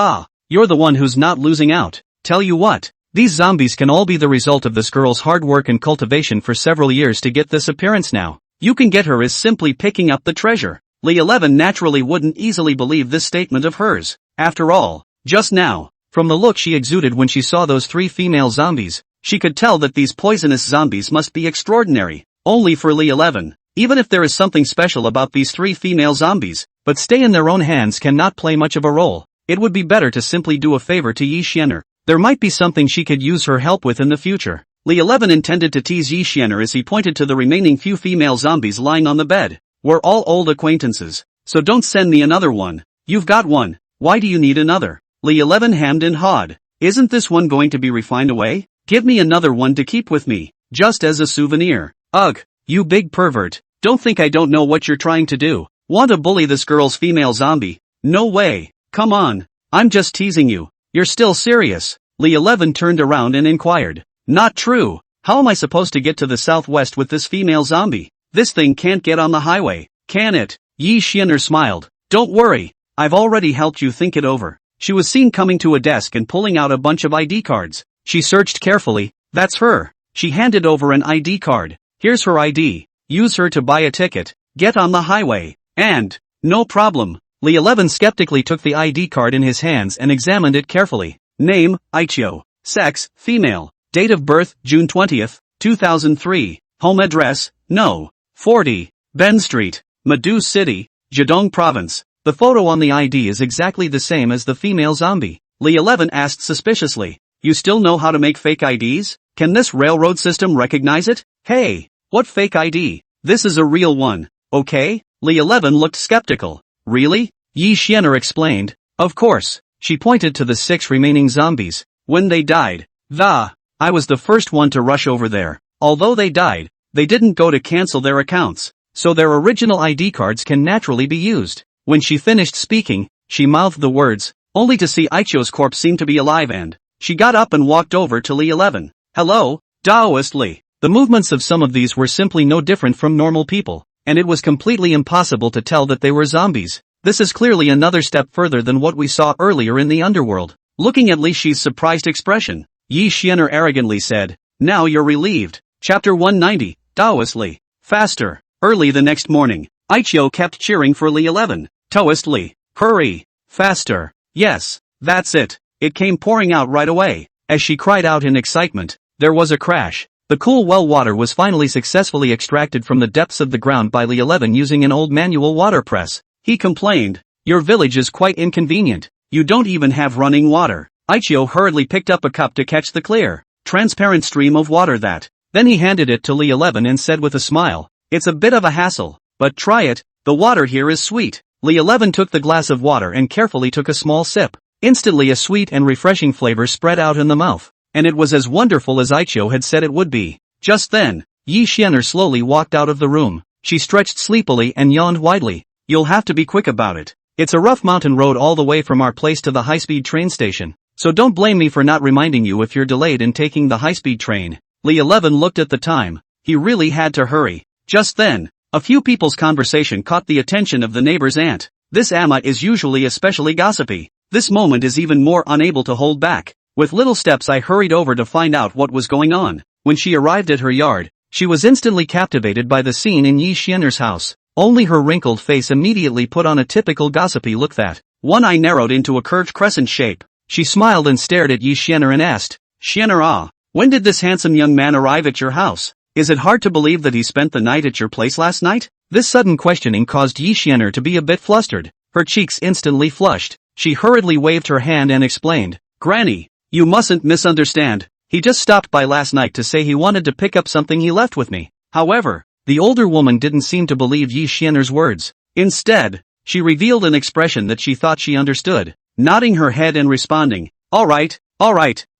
You're the one who's not losing out. Tell you what, these zombies can all be the result of this girl's hard work and cultivation for several years to get this appearance now. You can get her as simply picking up the treasure." Li 11 naturally wouldn't easily believe this statement of hers. After all, just now, from the look she exuded when she saw those 3 female zombies, she could tell that these poisonous zombies must be extraordinary. Only for Li 11, even if there is something special about these 3 female zombies, but stay in their own hands cannot play much of a role. It would be better to simply do a favor to Yi Xian'er. There might be something she could use her help with in the future. Li 11 intended to tease Yi Xian'er as he pointed to the remaining few female zombies lying on the bed. "We're all old acquaintances, so don't send me another one. You've got one, why do you need another?" Li 11 hammed and hawed, "Isn't this one going to be refined away? Give me another one to keep with me, just as a souvenir." "Ugh, you big pervert, don't think I don't know what you're trying to do. Want to bully this girl's female zombie? No way, come on, I'm just teasing you. You're still serious?" Li 11 turned around and inquired. "Not true. How am I supposed to get to the southwest with this female zombie? This thing can't get on the highway, can it?" Yi Xian'er smiled. "Don't worry, I've already helped you think it over." She was seen coming to a desk and pulling out a bunch of ID cards. She searched carefully. "That's her." She handed over an ID card. "Here's her ID. Use her to buy a ticket, get on the highway, and, no problem." Li 11 skeptically took the ID card in his hands and examined it carefully. Name, Aichio. Sex, female. Date of birth, June 20th, 2003. Home address, No. 40. Ben Street, Madu City, Zhejiang Province. The photo on the ID is exactly the same as the female zombie. Li 11 asked suspiciously, "You still know how to make fake IDs? Can this railroad system recognize it?" "Hey, what fake ID? This is a real one, okay?" Li 11 looked skeptical. "Really?" Yi Xian'er explained. "Of course." She pointed to the 6 remaining zombies. "When they died, I was the first one to rush over there. Although they died, they didn't go to cancel their accounts, so their original ID cards can naturally be used." When she finished speaking, she mouthed the words, only to see Aichio's corpse seem to be alive and she got up and walked over to Li 11. "Hello, Taoist Li." The movements of some of these were simply no different from normal people, and it was completely impossible to tell that they were zombies. This is clearly another step further than what we saw earlier in the underworld. Looking at Li Shi's surprised expression, Yi Xian'er arrogantly said, "Now you're relieved." Chapter 190, Taoist Li. Faster. Early the next morning, Aichio kept cheering for Li 11. "Taoist Li, hurry, faster." "Yes, that's it." It came pouring out right away. As she cried out in excitement, there was a crash. The cool well water was finally successfully extracted from the depths of the ground by Li 11 using an old manual water press. He complained, "Your village is quite inconvenient. You don't even have running water." Aichio hurriedly picked up a cup to catch the clear, transparent stream of water that. Then he handed it to Li 11 and said with a smile, "It's a bit of a hassle, but try it, the water here is sweet." Li 11 took the glass of water and carefully took a small sip. Instantly a sweet and refreshing flavor spread out in the mouth, and it was as wonderful as Aichio had said it would be. Just then, Yi Xian'er slowly walked out of the room. She stretched sleepily and yawned widely. "You'll have to be quick about it. It's a rough mountain road all the way from our place to the high-speed train station, so don't blame me for not reminding you if you're delayed in taking the high-speed train." Li 11 looked at the time. He really had to hurry. Just then, a few people's conversation caught the attention of the neighbor's aunt. This Amma is usually especially gossipy. This moment is even more unable to hold back. With little steps I hurried over to find out what was going on. When she arrived at her yard, she was instantly captivated by the scene in Yi Xian'er's house. Only her wrinkled face immediately put on a typical gossipy look that one eye narrowed into a curved crescent shape. She smiled and stared at Yi Xian'er and asked, "Xian'er, when did this handsome young man arrive at your house? Is it hard to believe that he spent the night at your place last night?" This sudden questioning caused Yi Xian'er to be a bit flustered. Her cheeks instantly flushed. She hurriedly waved her hand and explained, "Granny, you mustn't misunderstand. He just stopped by last night to say he wanted to pick up something he left with me." However, the older woman didn't seem to believe Yi Xian'er's words. Instead, she revealed an expression that she thought she understood, nodding her head and responding, all right,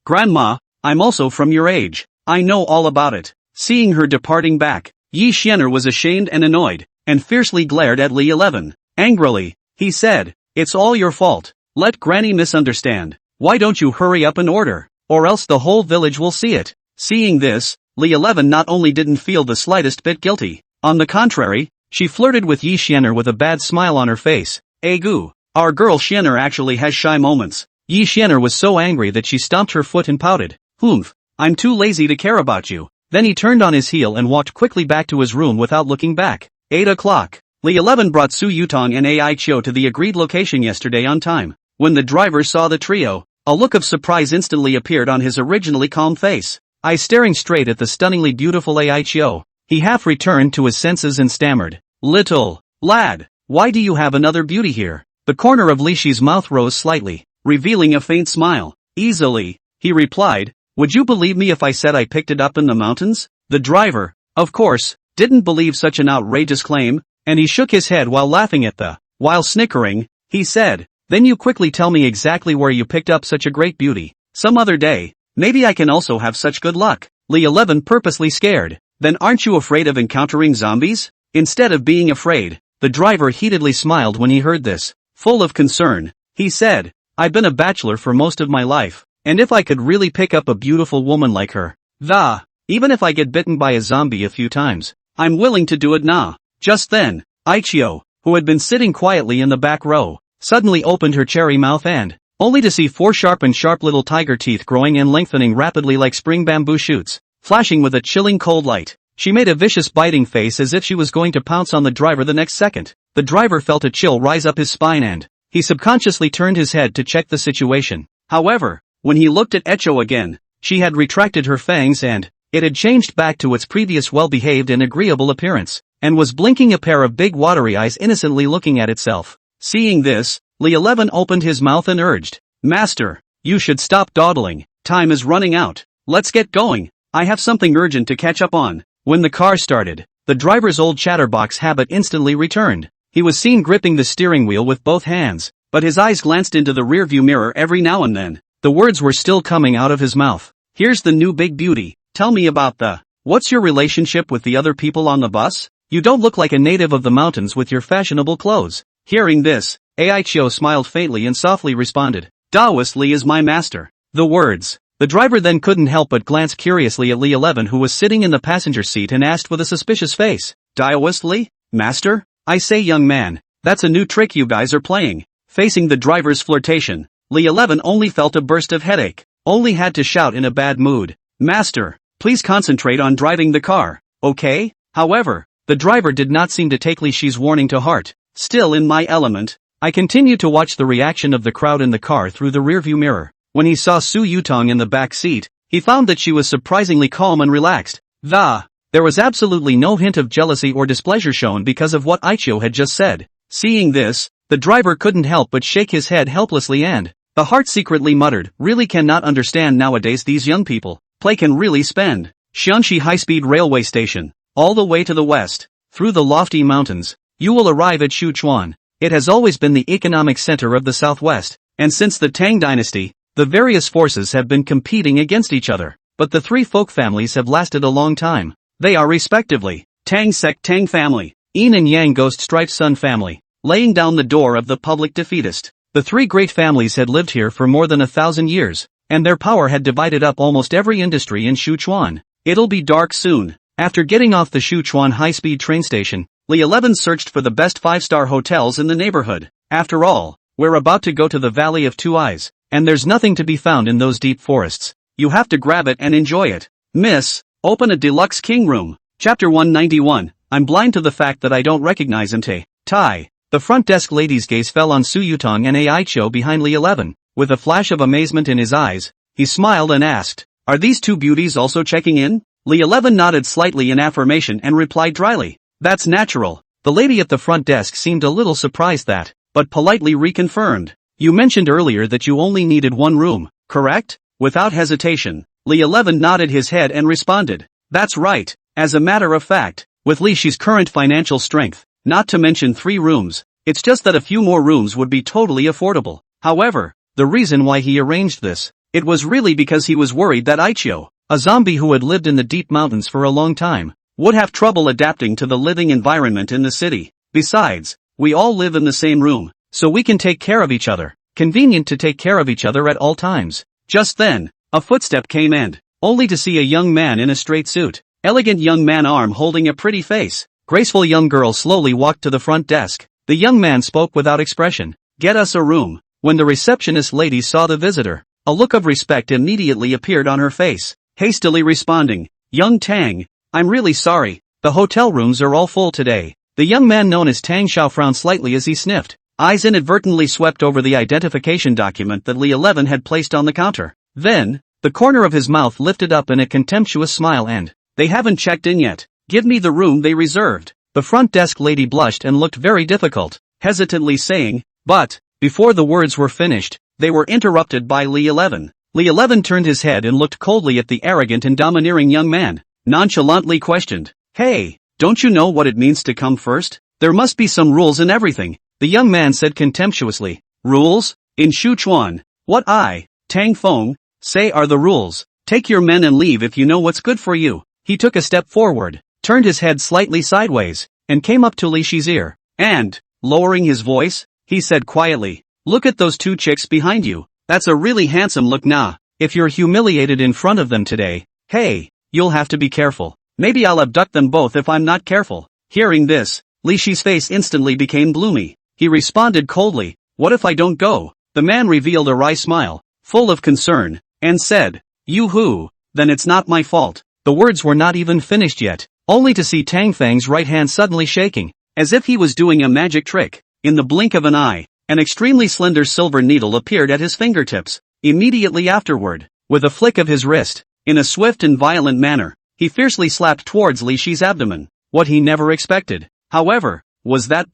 Grandma, I'm also from your age. I know all about it." Seeing her departing back, Yi Xian'er was ashamed and annoyed, and fiercely glared at Li 11. Angrily, he said, "It's all your fault. Let Granny misunderstand. Why don't you hurry up and order, or else the whole village will see it." Seeing this, Li 11 not only didn't feel the slightest bit guilty, on the contrary, she flirted with Yi Xian'er with a bad smile on her face. "Egu, our girl Xian'er actually has shy moments." Yi Xian'er was so angry that she stomped her foot and pouted, "Humph, I'm too lazy to care about you." Then he turned on his heel and walked quickly back to his room without looking back. 8 o'clock. Li 11 brought Su Yutang and Ai Chio to the agreed location yesterday on time. When the driver saw the trio, a look of surprise instantly appeared on his originally calm face. Eyes staring straight at the stunningly beautiful Ai Chio, he half returned to his senses and stammered, "Little lad, why do you have another beauty here?" The corner of Li Shi's mouth rose slightly, revealing a faint smile. "Easily," he replied. "Would you believe me if I said I picked it up in the mountains?" The driver, of course, didn't believe such an outrageous claim, and he shook his head while laughing at while snickering, he said, "Then you quickly tell me exactly where you picked up such a great beauty. Some other day, maybe I can also have such good luck." Li 11 purposely scared, "Then aren't you afraid of encountering zombies?" Instead of being afraid, the driver heatedly smiled when he heard this. Full of concern, he said, "I've been a bachelor for most of my life, and if I could really pick up a beautiful woman like her, even if I get bitten by a zombie a few times, I'm willing to do it now." Just then, Aichio, who had been sitting quietly in the back row, suddenly opened her cherry mouth and, only to see 4 sharp little tiger teeth growing and lengthening rapidly like spring bamboo shoots, flashing with a chilling cold light. She made a vicious biting face as if she was going to pounce on the driver the next second. The driver felt a chill rise up his spine and, he subconsciously turned his head to check the situation. However, when he looked at Echo again, she had retracted her fangs and, it had changed back to its previous well-behaved and agreeable appearance, and was blinking a pair of big watery eyes innocently looking at itself. Seeing this, Li 11 opened his mouth and urged, "Master, you should stop dawdling. Time is running out. Let's get going. I have something urgent to catch up on." When the car started, the driver's old chatterbox habit instantly returned. He was seen gripping the steering wheel with both hands, but his eyes glanced into the rearview mirror every now and then. The words were still coming out of his mouth. "Here's the new big beauty. Tell me about what's your relationship with the other people on the bus? You don't look like a native of the mountains with your fashionable clothes." Hearing this, Aichio smiled faintly and softly responded, "Taoist Li is my master." The words. The driver then couldn't help but glance curiously at Li 11 who was sitting in the passenger seat and asked with a suspicious face, "Taoist Li? Master? I say young man, that's a new trick you guys are playing." Facing the driver's flirtation, Li 11 only felt a burst of headache, only had to shout in a bad mood, "Master, please concentrate on driving the car, okay?" However, the driver did not seem to take Li Shi's warning to heart. Still in my element, I continued to watch the reaction of the crowd in the car through the rearview mirror. When he saw Su Yutang in the back seat, he found that she was surprisingly calm and relaxed. There was absolutely no hint of jealousy or displeasure shown because of what Aichio had just said. Seeing this, the driver couldn't help but shake his head helplessly and, the heart secretly muttered, "Really cannot understand nowadays these young people. Play can really spend." Xianxi High-Speed Railway Station. All the way to the west, through the lofty mountains, you will arrive at Sichuan. It has always been the economic center of the southwest, and since the Tang dynasty, the various forces have been competing against each other. But the 3 folk families have lasted a long time. They are respectively, Tang Sect Tang family, Yin-Yang Ghost Strife Sun family, laying down the door of the public defeatist. The 3 great families had lived here for more than 1,000 years, and their power had divided up almost every industry in Sichuan. It'll be dark soon. After getting off the Sichuan high-speed train station, Li 11 searched for the best 5-star hotels in the neighborhood. After all, we're about to go to the Valley of Two Eyes, and there's nothing to be found in those deep forests. You have to grab it and enjoy it. Miss, open a deluxe king room. Chapter 191, I'm blind to the fact that I don't recognize him. Tai. The front desk lady's gaze fell on Su Yutang and Aicho behind Li 11. With a flash of amazement in his eyes, he smiled and asked, are these two beauties also checking in? Li 11 nodded slightly in affirmation and replied dryly, that's natural. The lady at the front desk seemed a little surprised that, but politely reconfirmed. You mentioned earlier that you only needed one room, correct? Without hesitation, Li 11 nodded his head and responded, that's right. As a matter of fact, with Li Shi's current financial strength, not to mention 3 rooms, it's just that a few more rooms would be totally affordable. However, the reason why he arranged this, it was really because he was worried that Aicho, a zombie who had lived in the deep mountains for a long time, would have trouble adapting to the living environment in the city. Besides, we all live in the same room, so we can take care of each other. Convenient to take care of each other at all times. Just then, a footstep came and, only to see a young man in a straight suit, elegant young man arm holding a pretty face, graceful young girl slowly walked to the front desk. The young man spoke without expression, get us a room. When the receptionist lady saw the visitor, a look of respect immediately appeared on her face, hastily responding, young Tang, I'm really sorry, the hotel rooms are all full today. The young man known as Tang Xiao frowned slightly as he sniffed. Eyes inadvertently swept over the identification document that Li 11 had placed on the counter. Then, the corner of his mouth lifted up in a contemptuous smile and, they haven't checked in yet. Give me the room they reserved. The front desk lady blushed and looked very difficult, hesitantly saying, but, before the words were finished, they were interrupted by Li 11. Li 11 turned his head and looked coldly at the arrogant and domineering young man, nonchalantly questioned, hey, don't you know what it means to come first? There must be some rules in everything. The young man said contemptuously, rules? In Sichuan, what Tang Feng, say are the rules. Take your men and leave if you know what's good for you. He took a step forward, turned his head slightly sideways, and came up to Li Shi's ear, and, lowering his voice, he said quietly, look at those 2 chicks behind you. That's a really handsome look. Nah, if you're humiliated in front of them today, hey, you'll have to be careful. Maybe I'll abduct them both if I'm not careful. Hearing this, Li Shi's face instantly became gloomy. He responded coldly, what if I don't go? The man revealed a wry smile, full of concern, and said, you-hoo, then it's not my fault. The words were not even finished yet, only to see Tang Feng's right hand suddenly shaking, as if he was doing a magic trick. In the blink of an eye, an extremely slender silver needle appeared at his fingertips. Immediately afterward, with a flick of his wrist, in a swift and violent manner, he fiercely slapped towards Li Shi's abdomen. What he never expected, however, was that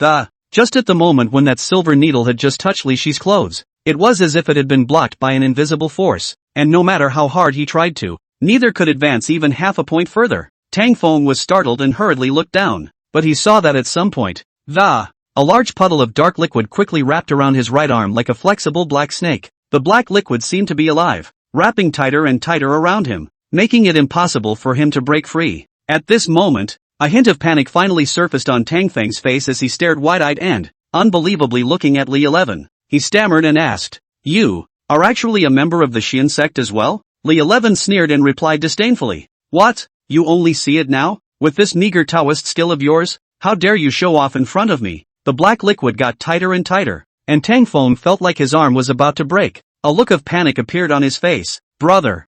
just at the moment when that silver needle had just touched Li Shi's clothes, it was as if it had been blocked by an invisible force, and no matter how hard he tried to, neither could advance even half a point further. Tang Feng was startled and hurriedly looked down, but he saw that at some point, a large puddle of dark liquid quickly wrapped around his right arm like a flexible black snake. The black liquid seemed to be alive, wrapping tighter and tighter around him, making it impossible for him to break free. At this moment, a hint of panic finally surfaced on Tang Feng's face as he stared wide-eyed and, unbelievably looking at Li 11. He stammered and asked, you are actually a member of the Xian sect as well? Li 11 sneered and replied disdainfully, what, you only see it now? With this meager Taoist skill of yours? How dare you show off in front of me? The black liquid got tighter and tighter, and Tang Feng felt like his arm was about to break. A look of panic appeared on his face. Brother,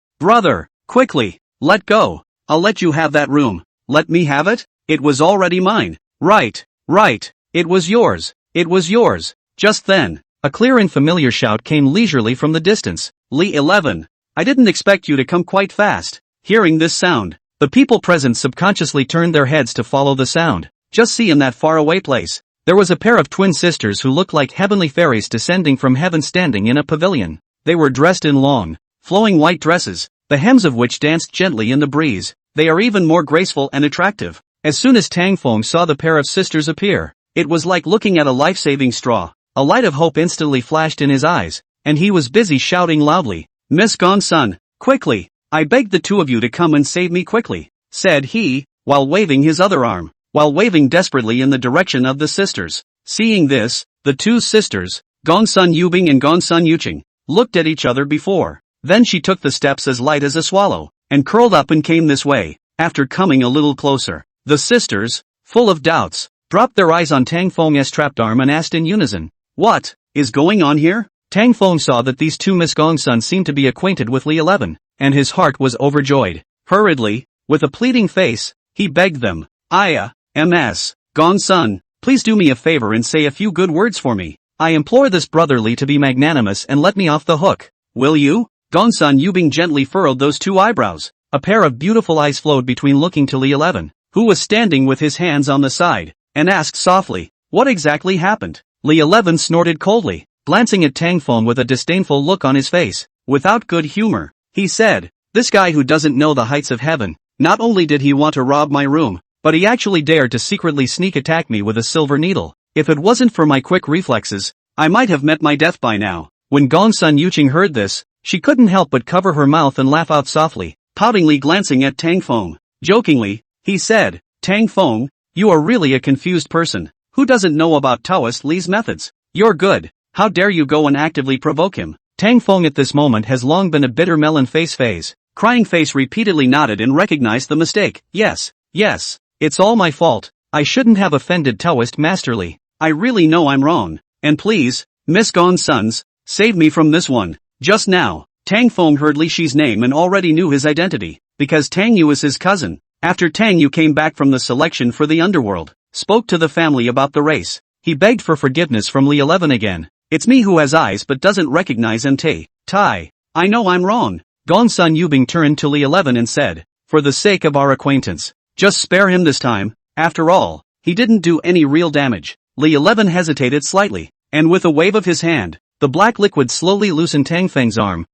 quickly, let go. I'll let you have that room. Let me have it? It was already mine. Right, it was yours. Just then, a clear and familiar shout came leisurely from the distance. Li 11. I didn't expect you to come quite fast. Hearing this sound, the people present subconsciously turned their heads to follow the sound. Just see in that faraway place, there was a pair of twin sisters who looked like heavenly fairies descending from heaven standing in a pavilion. They were dressed in long, flowing white dresses, the hems of which danced gently in the breeze. They are even more graceful and attractive. As soon as Tang Feng saw the pair of sisters appear, it was like looking at a life-saving straw. A light of hope instantly flashed in his eyes, and he was busy shouting loudly, Miss Gongsun, quickly, I beg the 2 of you to come and save me quickly, said he, while waving his other arm, while waving desperately in the direction of the sisters. Seeing this, the 2 sisters, Gongsun Yubing and Gongsun Yuching, looked at each other before. Then she took the steps as light as a swallow, and curled up and came this way. After coming a little closer, the sisters, full of doubts, dropped their eyes on Tang Feng's trapped arm and asked in unison, What is going on here? Tang Feng saw that these two Miss Gongsun seemed to be acquainted with Li 11, and his heart was overjoyed. Hurriedly, with a pleading face, he begged them, Ms. Gongsun, please do me a favor and say a few good words for me. I implore this brotherly to be magnanimous and let me off the hook. Will you? Gongsun Yubing gently furrowed those two eyebrows. A pair of beautiful eyes flowed between looking to Li 11, who was standing with his hands on the side, and asked softly, what exactly happened? Li 11 snorted coldly, glancing at Tang Feng with a disdainful look on his face. Without good humor, he said, this guy who doesn't know the heights of heaven, not only did he want to rob my room, but he actually dared to secretly sneak attack me with a silver needle. If it wasn't for my quick reflexes, I might have met my death by now. When Gongsun Yuching heard this, she couldn't help but cover her mouth and laugh out softly, poutingly glancing at Tang Feng. Jokingly, he said, Tang Feng, you are really a confused person. Who doesn't know about Taoist Li's methods? You're good. How dare you go and actively provoke him? Tang Feng at this moment has long been a bitter melon phase. Crying face repeatedly nodded and recognized the mistake. Yes, it's all my fault. I shouldn't have offended Taoist Master Li. I really know I'm wrong. And please, Miss Gongsuns, save me from this one. Just now, Tang Feng heard Li Shi's name and already knew his identity, because Tang Yu is his cousin. After Tang Yu came back from the selection for the underworld, spoke to the family about the race, he begged for forgiveness from Li 11 again. It's me who has eyes but doesn't recognize MT. Tai. I know I'm wrong. Gongsun Yubing turned to Li 11 and said, for the sake of our acquaintance, just spare him this time. After all, he didn't do any real damage. Li 11 hesitated slightly, and with a wave of his hand, the black liquid slowly loosened Tang Feng's arm.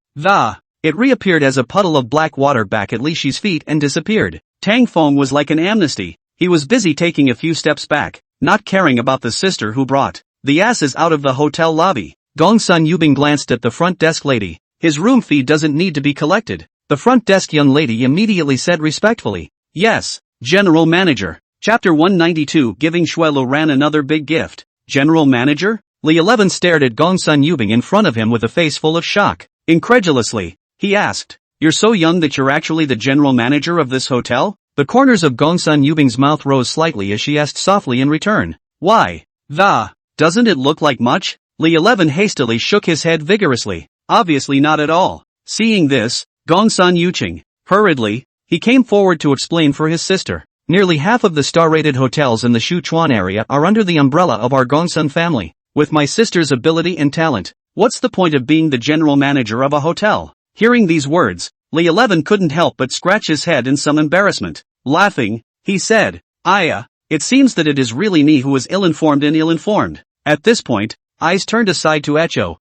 It reappeared as a puddle of black water back at Li Shi's feet and disappeared. Tang Feng was like an amnesty. He was busy taking a few steps back, not caring about the sister who brought the asses out of the hotel lobby. Gongsun Yubing glanced at the front desk lady. His room fee doesn't need to be collected. The front desk young lady immediately said respectfully, yes, General Manager. Chapter 192 Giving Shuelu Ran another big gift. General Manager? Li 11 stared at Gongsun Yubing in front of him with a face full of shock. Incredulously, he asked, you're so young that you're actually the general manager of this hotel? The corners of Gongsun Yubing's mouth rose slightly as she asked softly in return, why? Doesn't it look like much? Li 11 hastily shook his head vigorously. Obviously not at all. Seeing this, Gongsun Yuching, hurriedly, he came forward to explain for his sister. Nearly half of the star-rated hotels in the Sichuan area are under the umbrella of our Gongsun family. With my sister's ability and talent, what's the point of being the general manager of a hotel? Hearing these words, Li 11 couldn't help but scratch his head in some embarrassment. Laughing, he said, it seems that it is really me who is ill-informed and ill-informed. At this point, eyes turned aside to Echo.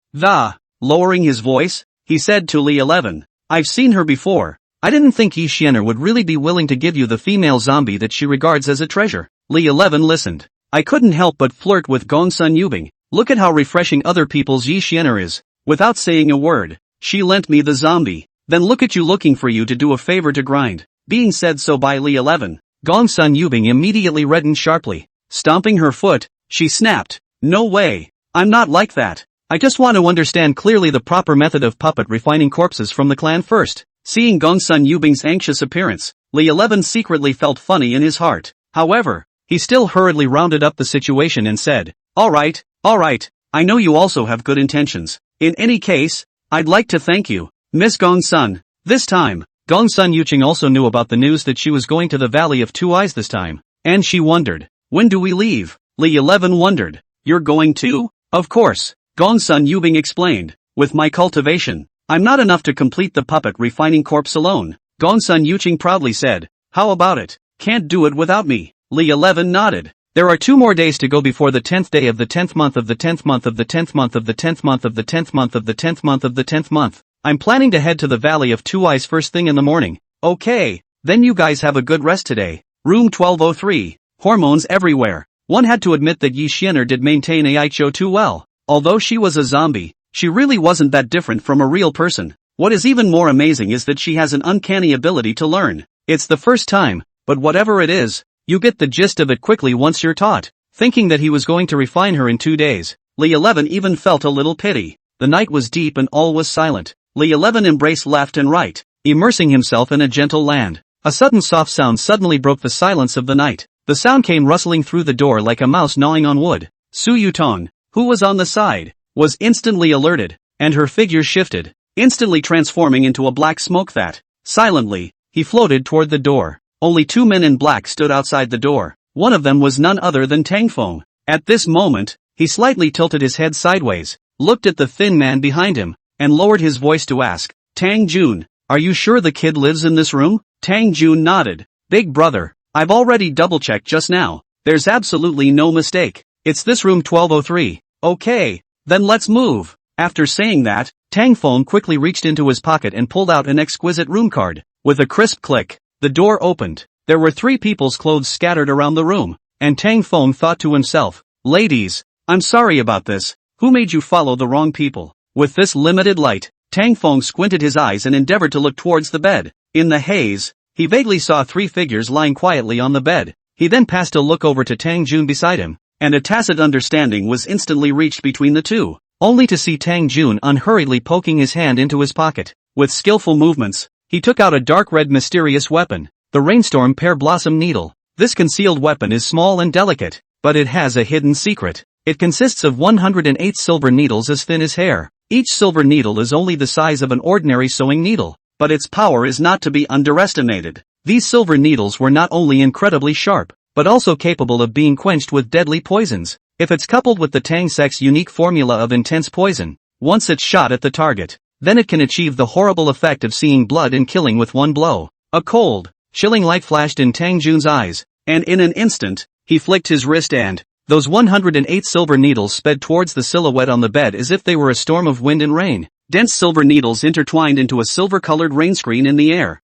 Lowering his voice, he said to Li 11, I've seen her before. I didn't think Yi Xianer would really be willing to give you the female zombie that she regards as a treasure. Li 11 listened. I couldn't help but flirt with Gongsun Yubing. Look at how refreshing other people's Yi Xianer is. Without saying a word, she lent me the zombie. Then look at you looking for you to do a favor to grind. Being said so by Li 11, Gongsun Yubing immediately reddened sharply. Stomping her foot, she snapped, no way. I'm not like that. I just want to understand clearly the proper method of puppet refining corpses from the clan first. Seeing Gongsun Yubing's anxious appearance, Li 11 secretly felt funny in his heart. However, he still hurriedly rounded up the situation and said, Alright, I know you also have good intentions. In any case, I'd like to thank you, Miss Gongsun. This time, Gongsun Yuching also knew about the news that she was going to the Valley of Two Eyes this time, and she wondered, when do we leave? Li 11 wondered, you're going too? Of course, Gongsun Yubing explained, with my cultivation, I'm not enough to complete the puppet refining corpse alone. Gongsun Yuching proudly said, how about it? Can't do it without me. Li 11 nodded. There are 2 more days to go before the 10th day of the 10th month of the 10th month of the 10th month of the 10th month of the 10th month of the 10th month of the 10th month. I'm planning to head to the Valley of Two Eyes first thing in the morning. Okay, then you guys have a good rest today. Room 1203. Hormones everywhere. One had to admit that Yi Xianer did maintain Aicho too well. Although she was a zombie, she really wasn't that different from a real person. What is even more amazing is that she has an uncanny ability to learn. It's the first time, but whatever it is, you get the gist of it quickly once you're taught. Thinking that he was going to refine her in 2 days, Li 11 even felt a little pity. The night was deep and all was silent. Li 11 embraced left and right, immersing himself in a gentle land. A sudden soft sound suddenly broke the silence of the night. The sound came rustling through the door like a mouse gnawing on wood. Su Yutang, who was on the side, was instantly alerted, and her figure shifted, instantly transforming into a black smoke vat. Silently, he floated toward the door. Only 2 men in black stood outside the door. One of them was none other than Tang Feng. At this moment, he slightly tilted his head sideways, looked at the thin man behind him, and lowered his voice to ask, "Tang Jun, are you sure the kid lives in this room?" Tang Jun nodded. "Big brother, I've already double-checked just now. There's absolutely no mistake. It's this room 1203. Okay, then let's move." After saying that, Tang Feng quickly reached into his pocket and pulled out an exquisite room card. With a crisp click, the door opened. There were 3 people's clothes scattered around the room, and Tang Feng thought to himself, "Ladies, I'm sorry about this. Who made you follow the wrong people?" With this limited light, Tang Feng squinted his eyes and endeavored to look towards the bed. In the haze, he vaguely saw 3 figures lying quietly on the bed. He then passed a look over to Tang Jun beside him, and a tacit understanding was instantly reached between the two, only to see Tang Jun unhurriedly poking his hand into his pocket. With skillful movements, he took out a dark red mysterious weapon, the Rainstorm Pear Blossom Needle. This concealed weapon is small and delicate, but it has a hidden secret. It consists of 108 silver needles as thin as hair. Each silver needle is only the size of an ordinary sewing needle, but its power is not to be underestimated. These silver needles were not only incredibly sharp, but also capable of being quenched with deadly poisons. If it's coupled with the Tang sect's unique formula of intense poison, once it's shot at the target, then it can achieve the horrible effect of seeing blood and killing with one blow. A cold, chilling light flashed in Tang Jun's eyes, and in an instant, he flicked his wrist and those 108 silver needles sped towards the silhouette on the bed as if they were a storm of wind and rain. Dense silver needles intertwined into a silver-colored rain screen in the air.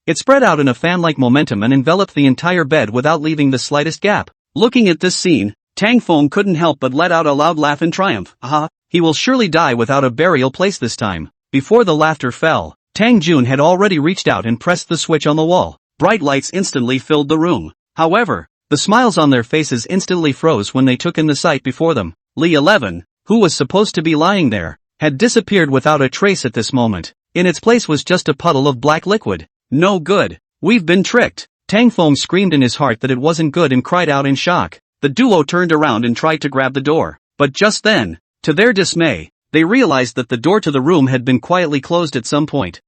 It spread out in a fan-like momentum and enveloped the entire bed without leaving the slightest gap. Looking at this scene, Tang Feng couldn't help but let out a loud laugh in triumph. He will surely die without a burial place this time. Before the laughter fell, Tang Jun had already reached out and pressed the switch on the wall. Bright lights instantly filled the room. However, the smiles on their faces instantly froze when they took in the sight before them. Li 11, who was supposed to be lying there, had disappeared without a trace at this moment. In its place was just a puddle of black liquid. No good. We've been tricked. Tang Feng screamed in his heart that it wasn't good and cried out in shock. The duo turned around and tried to grab the door. But just then, to their dismay, they realized that the door to the room had been quietly closed at some point.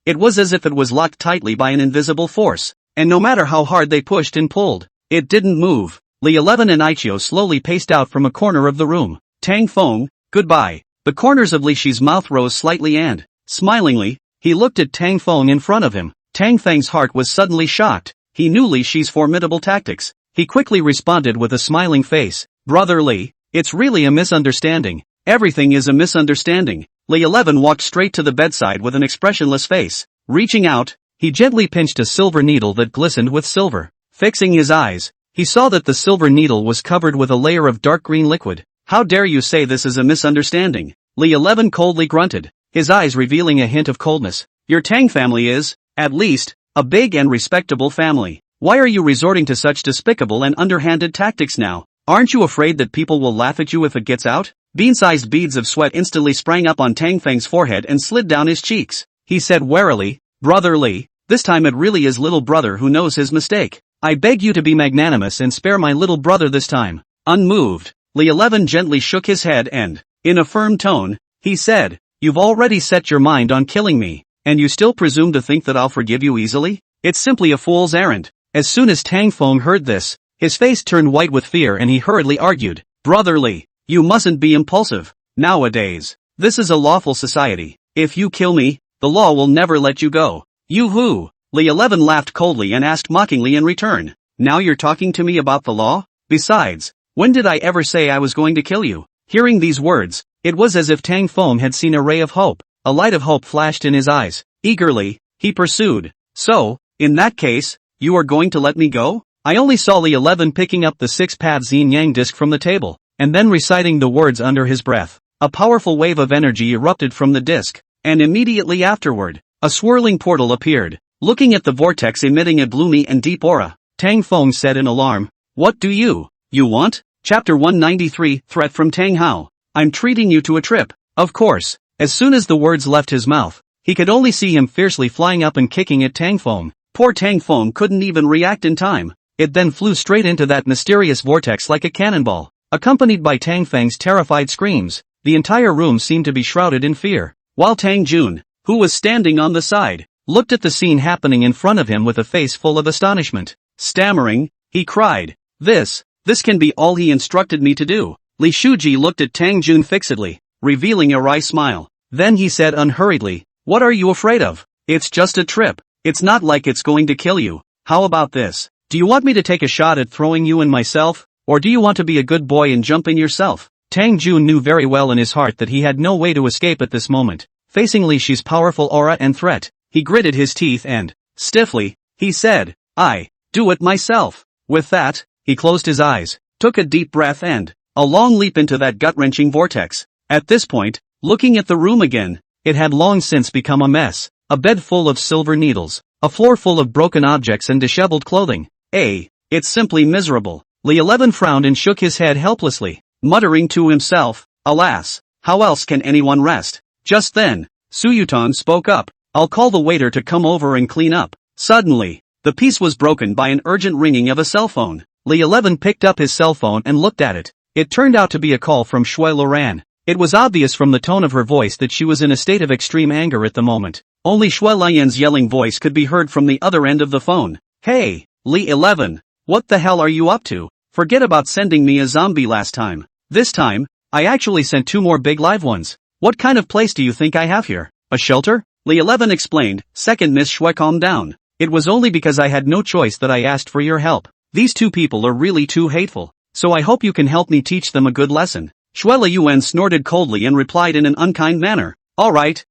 It was as if it was locked tightly by an invisible force, and no matter how hard they pushed and pulled, it didn't move. Li 11 and Ichio slowly paced out from a corner of the room. Tang Feng, goodbye. The corners of Li Shi's mouth rose slightly and, smilingly, he looked at Tang Feng in front of him. Tang Feng's heart was suddenly shocked. He knew Li Shi's formidable tactics. He quickly responded with a smiling face. Brother Li, it's really a misunderstanding. Everything is a misunderstanding. Li 11 walked straight to the bedside with an expressionless face. Reaching out, he gently pinched a silver needle that glistened with silver. Fixing his eyes, he saw that the silver needle was covered with a layer of dark green liquid. How dare you say this is a misunderstanding? Li 11 coldly grunted, his eyes revealing a hint of coldness. Your Tang family is, at least, a big and respectable family. Why are you resorting to such despicable and underhanded tactics now? Aren't you afraid that people will laugh at you if it gets out? Bean-sized beads of sweat instantly sprang up on Tang Feng's forehead and slid down his cheeks. He said warily, Brother Li, this time it really is little brother who knows his mistake. I beg you to be magnanimous and spare my little brother this time. Unmoved, Li 11 gently shook his head and, in a firm tone, he said, You've already set your mind on killing me, and you still presume to think that I'll forgive you easily? It's simply a fool's errand. As soon as Tang Feng heard this, his face turned white with fear and he hurriedly argued, Brother Li, you mustn't be impulsive. Nowadays, this is a lawful society. If you kill me, the law will never let you go. You who? Li 11 laughed coldly and asked mockingly in return, Now you're talking to me about the law? Besides, when did I ever say I was going to kill you? Hearing these words, it was as if Tang Feng had seen a ray of hope. A light of hope flashed in his eyes. Eagerly, he pursued, So, in that case, you are going to let me go? I only saw Li 11 picking up the 6 paths Yin-Yang disc from the table, and then reciting the words under his breath. A powerful wave of energy erupted from the disc, and immediately afterward, a swirling portal appeared. Looking at the vortex emitting a gloomy and deep aura, Tang Feng said in alarm, What do you want? Chapter 193, Threat from Tang Hao. I'm treating you to a trip. Of course. As soon as the words left his mouth, he could only see him fiercely flying up and kicking at Tang Feng. Poor Tang Feng couldn't even react in time. It then flew straight into that mysterious vortex like a cannonball. accompanied by Tang Feng's terrified screams. The entire room seemed to be shrouded in fear, while Tang Jun, who was standing on the side, looked at the scene happening in front of him with a face full of astonishment. Stammering, he cried, This can be all he instructed me to do." Li Shuji looked at Tang Jun fixedly, revealing a wry smile. Then he said unhurriedly, "What are you afraid of? It's just a trip. It's not like it's going to kill you. How about this? Do you want me to take a shot at throwing you in myself? Or do you want to be a good boy and jump in yourself?" Tang Jun knew very well in his heart that he had no way to escape at this moment. Facing Li Shi's powerful aura and threat, he gritted his teeth and, stiffly, he said, "I do it myself." With that, he closed his eyes, took a deep breath and a long leap into that gut-wrenching vortex. At this point, looking at the room again, it had long since become a mess. A bed full of silver needles, a floor full of broken objects and disheveled clothing. It's simply miserable. Li 11 frowned and shook his head helplessly, muttering to himself, "Alas, how else can anyone rest?" Just then, Su Yutang spoke up, "I'll call the waiter to come over and clean up." Suddenly, the peace was broken by an urgent ringing of a cell phone. Li 11 picked up his cell phone and looked at it. It turned out to be a call from Shui Loran. It was obvious from the tone of her voice that she was in a state of extreme anger at the moment. Only Shui Lian's yelling voice could be heard from the other end of the phone. "Hey, Li 11, what the hell are you up to? Forget about sending me a zombie last time. This time, I actually sent 2 more big live ones. What kind of place do you think I have here? A shelter?" Li 11 explained. "Second Miss Shui, calm down. It was only because I had no choice that I asked for your help. These 2 people are really too hateful, so I hope you can help me teach them a good lesson." Shui Lian snorted coldly and replied in an unkind manner, Alright,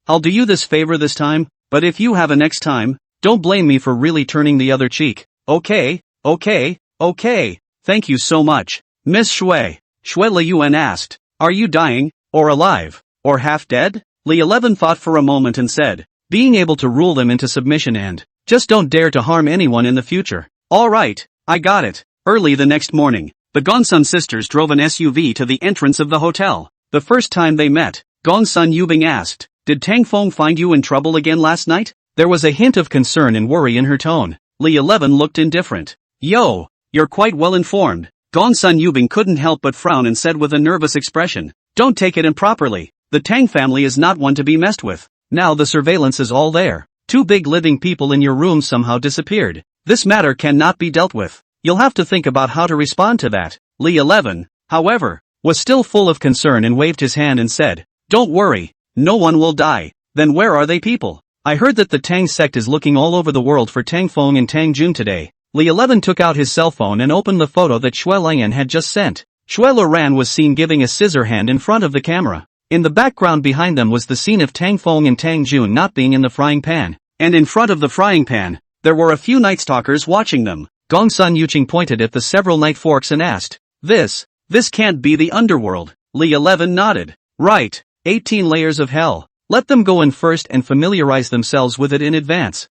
I'll do you this favor this time, but if you have a next time, don't blame me for really turning the other cheek." Okay, thank you so much, Miss Shui." Shui Lian asked, "Are you dying, or alive, or half dead?" Li 11 thought for a moment and said, "Being able to rule them into submission and just don't dare to harm anyone in the future." "Alright, I got it." Early the next morning, the Gongsun sisters drove an SUV to the entrance of the hotel. The first time they met, Gongsun Yubing asked, "Did Tang Feng find you in trouble again last night?" There was a hint of concern and worry in her tone. Li 11 looked indifferent. "Yo, you're quite well informed." Gongsun Yubing couldn't help but frown and said with a nervous expression, "Don't take it improperly. The Tang family is not one to be messed with. Now the surveillance is all there. 2 big living people in your room somehow disappeared. This matter cannot be dealt with. You'll have to think about how to respond to that." Li 11, however, was still full of concern and waved his hand and said, "Don't worry, no one will die." "Then where are they people? I heard that the Tang sect is looking all over the world for Tang Feng and Tang Jun today." Li 11 took out his cell phone and opened the photo that Shui Lian had just sent. Shui Loran was seen giving a scissor hand in front of the camera. In the background behind them was the scene of Tang Feng and Tang Jun not being in the frying pan. And in front of the frying pan, there were a few Night Stalkers watching them. Gongsun Yuqing pointed at the several night forks and asked, This can't be the underworld." Li 11 nodded. "Right, 18 layers of hell. Let them go in first and familiarize themselves with it in advance.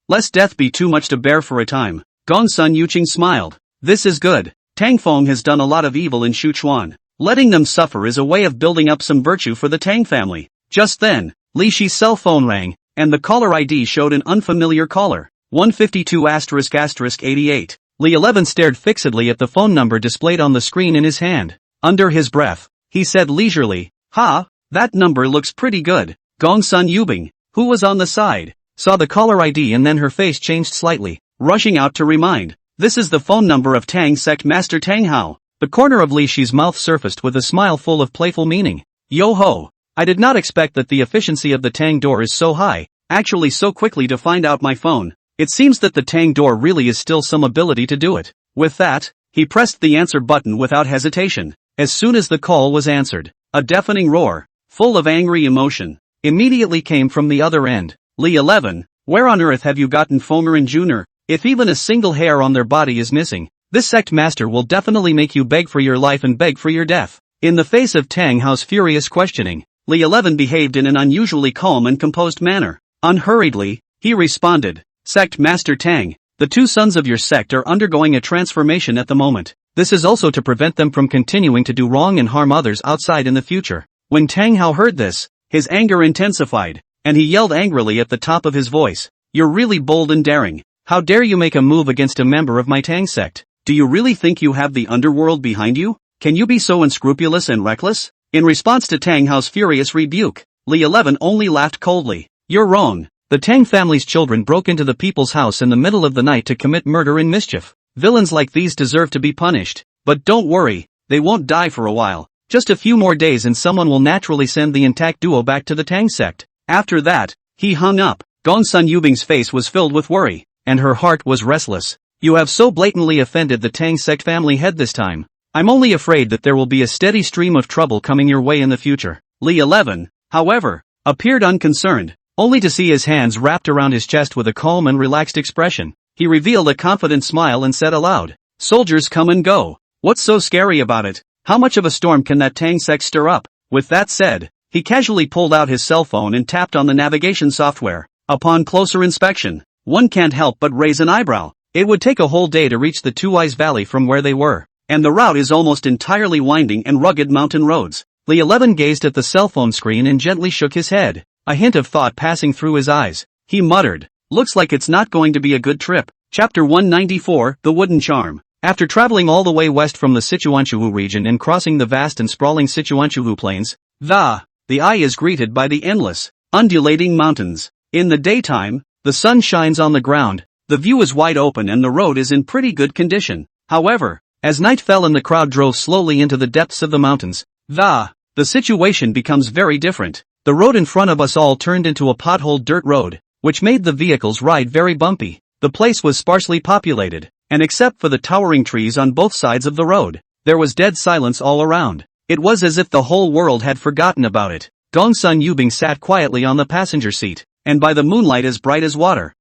Lest death be too much to bear for a time." Gongsun Yuqing smiled. "This is good. Tang Feng has done a lot of evil in Sichuan. Letting them suffer is a way of building up some virtue for the Tang family." Just then, Li Shi's cell phone rang, and the caller ID showed an unfamiliar caller. 152***88. Li 11 stared fixedly at the phone number displayed on the screen in his hand. Under his breath, he said leisurely, that number looks pretty good." Gongsun Yubing, who was on the side, saw the caller ID and then her face changed slightly, rushing out to remind, "This is the phone number of Tang Sect Master Tang Hao." The corner of Li Shi's mouth surfaced with a smile full of playful meaning. "Yo-ho, I did not expect that the efficiency of the Tang door is so high, actually so quickly to find out my phone. It seems that the Tang door really is still some ability to do it." With that, he pressed the answer button without hesitation. As soon as the call was answered, a deafening roar, full of angry emotion, immediately came from the other end. "Li 11, where on earth have you gotten Fonger and Junior? If even a single hair on their body is missing, this sect master will definitely make you beg for your life and beg for your death." In the face of Tang Hao's furious questioning, Li 11 behaved in an unusually calm and composed manner. Unhurriedly, he responded, "Sect Master Tang, the 2 sons of your sect are undergoing a transformation at the moment. This is also to prevent them from continuing to do wrong and harm others outside in the future." When Tang Hao heard this, his anger intensified, and he yelled angrily at the top of his voice, "You're really bold and daring. How dare you make a move against a member of my Tang sect? Do you really think you have the underworld behind you? Can you be so unscrupulous and reckless? In response to Tang Hao's furious rebuke, Li 11 only laughed coldly. You're wrong. The Tang family's children broke into the people's house in the middle of the night to commit murder and mischief. Villains like these deserve to be punished. But don't worry, they won't die for a while. Just a few more days and someone will naturally send the intact duo back to the Tang sect. After that, he hung up. Gongsun Yubing's face was filled with worry, and her heart was restless. You have so blatantly offended the Tang sect family head this time. I'm only afraid that there will be a steady stream of trouble coming your way in the future. Li 11, however, appeared unconcerned, only to see his hands wrapped around his chest with a calm and relaxed expression. He revealed a confident smile and said aloud, soldiers come and go. What's so scary about it? How much of a storm can that Tang sect stir up? With that said, he casually pulled out his cell phone and tapped on the navigation software. Upon closer inspection, one can't help but raise an eyebrow. It would take a whole day to reach the Two Eyes Valley from where they were, and the route is almost entirely winding and rugged mountain roads. Li 11 gazed at the cell phone screen and gently shook his head, a hint of thought passing through his eyes. He muttered, looks like it's not going to be a good trip. Chapter 194, The Wooden Charm. After traveling all the way west from the Sichuanchuhu region and crossing the vast and sprawling Sichuanchuhu plains, the eye is greeted by the endless, undulating mountains. In the daytime, the sun shines on the ground, the view is wide open and the road is in pretty good condition. However, as night fell and the crowd drove slowly into the depths of the mountains, the situation becomes very different. The road in front of us all turned into a potholed dirt road, which made the vehicles ride very bumpy. The place was sparsely populated, and except for the towering trees on both sides of the road, there was dead silence all around. It was as if the whole world had forgotten about it. Gongsun Yubing sat quietly on the passenger seat, and by the moonlight as bright as water,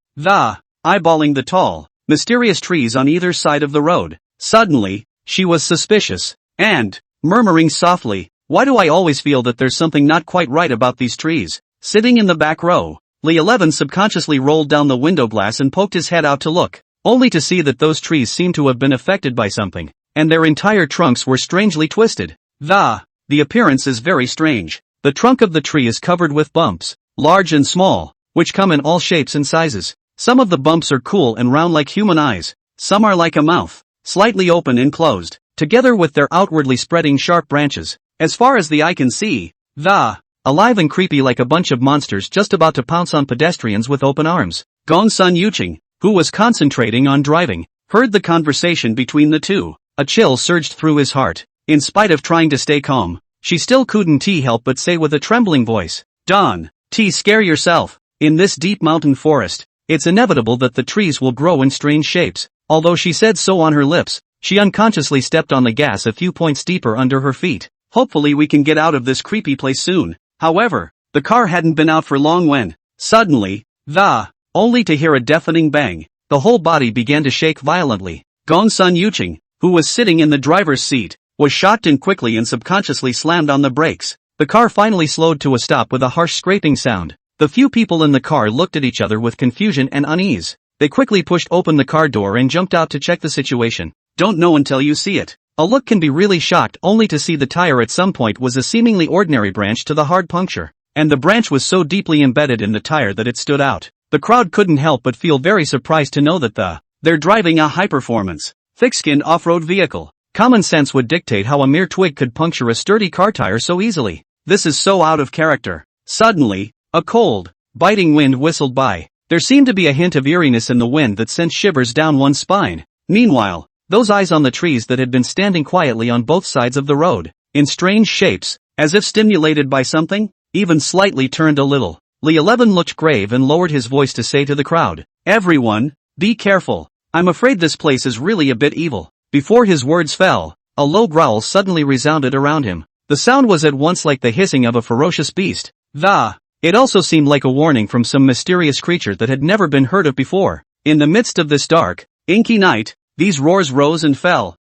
eyeballing the tall, mysterious trees on either side of the road. Suddenly, she was suspicious, and, murmuring softly, why do I always feel that there's something not quite right about these trees? Sitting in the back row, Li 11 subconsciously rolled down the window glass and poked his head out to look, only to see that those trees seemed to have been affected by something, and their entire trunks were strangely twisted. The appearance is very strange. The trunk of the tree is covered with bumps, large and small, which come in all shapes and sizes. Some of the bumps are cool and round like human eyes, some are like a mouth, slightly open and closed, together with their outwardly spreading sharp branches. As far as the eye can see, alive and creepy like a bunch of monsters just about to pounce on pedestrians with open arms. Gongsun Yubing, who was concentrating on driving, heard the conversation between the two. A chill surged through his heart. In spite of trying to stay calm, she still couldn't help but say with a trembling voice, Don't scare yourself. In this deep mountain forest, it's inevitable that the trees will grow in strange shapes. Although she said so on her lips, she unconsciously stepped on the gas a few points deeper under her feet. Hopefully we can get out of this creepy place soon. However, the car hadn't been out for long when, suddenly, only to hear a deafening bang, the whole body began to shake violently. Gongsun Yubing, who was sitting in the driver's seat, was shocked and quickly and subconsciously slammed on the brakes. The car finally slowed to a stop with a harsh scraping sound. The few people in the car looked at each other with confusion and unease. They quickly pushed open the car door and jumped out to check the situation. Don't know until you see it. A look can be really shocked only to see the tire at some point was a seemingly ordinary branch to the hard puncture, and the branch was so deeply embedded in the tire that it stood out. The crowd couldn't help but feel very surprised to know that they're driving a high-performance, thick-skinned off-road vehicle. Common sense would dictate how a mere twig could puncture a sturdy car tire so easily. This is so out of character. Suddenly, a cold, biting wind whistled by. There seemed to be a hint of eeriness in the wind that sent shivers down one's spine. Meanwhile, those eyes on the trees that had been standing quietly on both sides of the road, in strange shapes, as if stimulated by something, even slightly turned a little. Li 11 looked grave and lowered his voice to say to the crowd, Everyone, be careful. I'm afraid this place is really a bit evil. Before his words fell, a low growl suddenly resounded around him. The sound was at once like the hissing of a ferocious beast. It also seemed like a warning from some mysterious creature that had never been heard of before. In the midst of this dark, inky night, these roars rose and fell,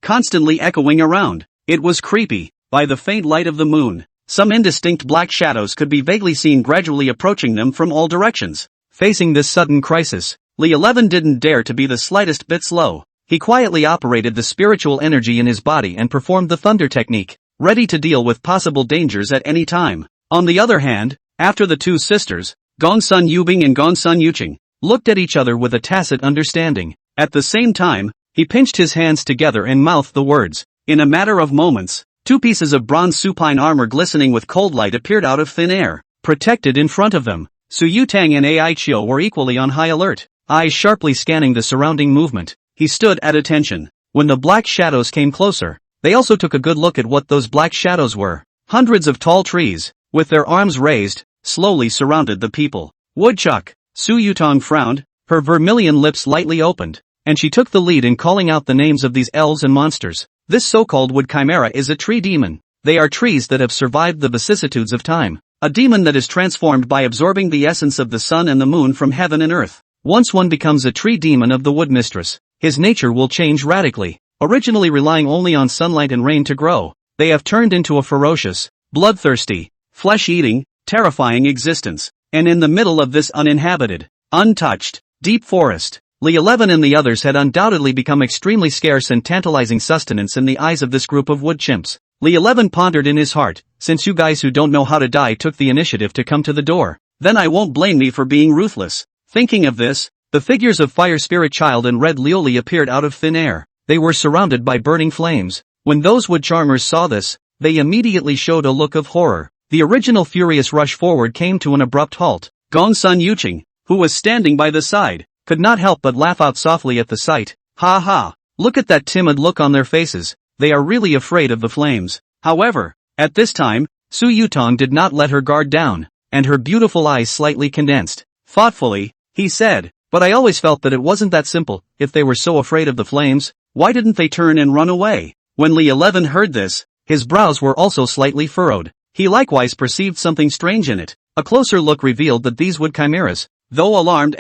constantly echoing around. It was creepy. By the faint light of the moon, some indistinct black shadows could be vaguely seen gradually approaching them from all directions. Facing this sudden crisis, Li 11 didn't dare to be the slightest bit slow. He quietly operated the spiritual energy in his body and performed the thunder technique, ready to deal with possible dangers at any time. On the other hand, after the two sisters, Gongsun Yubing and Gongsun Yubing, looked at each other with a tacit understanding. At the same time, He pinched his hands together and mouthed the words. In a matter of moments, 2 pieces of bronze supine armor glistening with cold light appeared out of thin air, protected in front of them. Su Yutang and Aichio were equally on high alert, eyes sharply scanning the surrounding movement. He stood at attention. When the black shadows came closer, they also took a good look at what those black shadows were. Hundreds of tall trees, with their arms raised, slowly surrounded the people. Woodchuck. Su Yutang frowned, her vermilion lips lightly opened, and she took the lead in calling out the names of these elves and monsters. This so-called wood chimera is a tree demon. They are trees that have survived the vicissitudes of time. A demon that is transformed by absorbing the essence of the sun and the moon from heaven and earth. Once one becomes a tree demon of the wood mistress, his nature will change radically. Originally relying only on sunlight and rain to grow, they have turned into a ferocious, bloodthirsty, flesh-eating, terrifying existence. And in the middle of this uninhabited, untouched, deep forest, Li-11 and the others had undoubtedly become extremely scarce and tantalizing sustenance in the eyes of this group of wood chimps. Li-11 pondered in his heart, since you guys who don't know how to die took the initiative to come to the door, then I won't blame me for being ruthless. Thinking of this, the figures of Fire Spirit Child and Red Lioli appeared out of thin air. They were surrounded by burning flames. When those wood charmers saw this, they immediately showed a look of horror. The original furious rush forward came to an abrupt halt. Gong Sun Yuching, who was standing by the side, could not help but laugh out softly at the sight. Ha ha, look at that timid look on their faces. They are really afraid of the flames. However, at this time, Su Yutang did not let her guard down, and her beautiful eyes slightly condensed. Thoughtfully, he said, but I always felt that it wasn't that simple. If they were so afraid of the flames, why didn't they turn and run away? When Li-11 heard this, his brows were also slightly furrowed. He likewise perceived something strange in it. A closer look revealed that these wood chimeras, though alarmed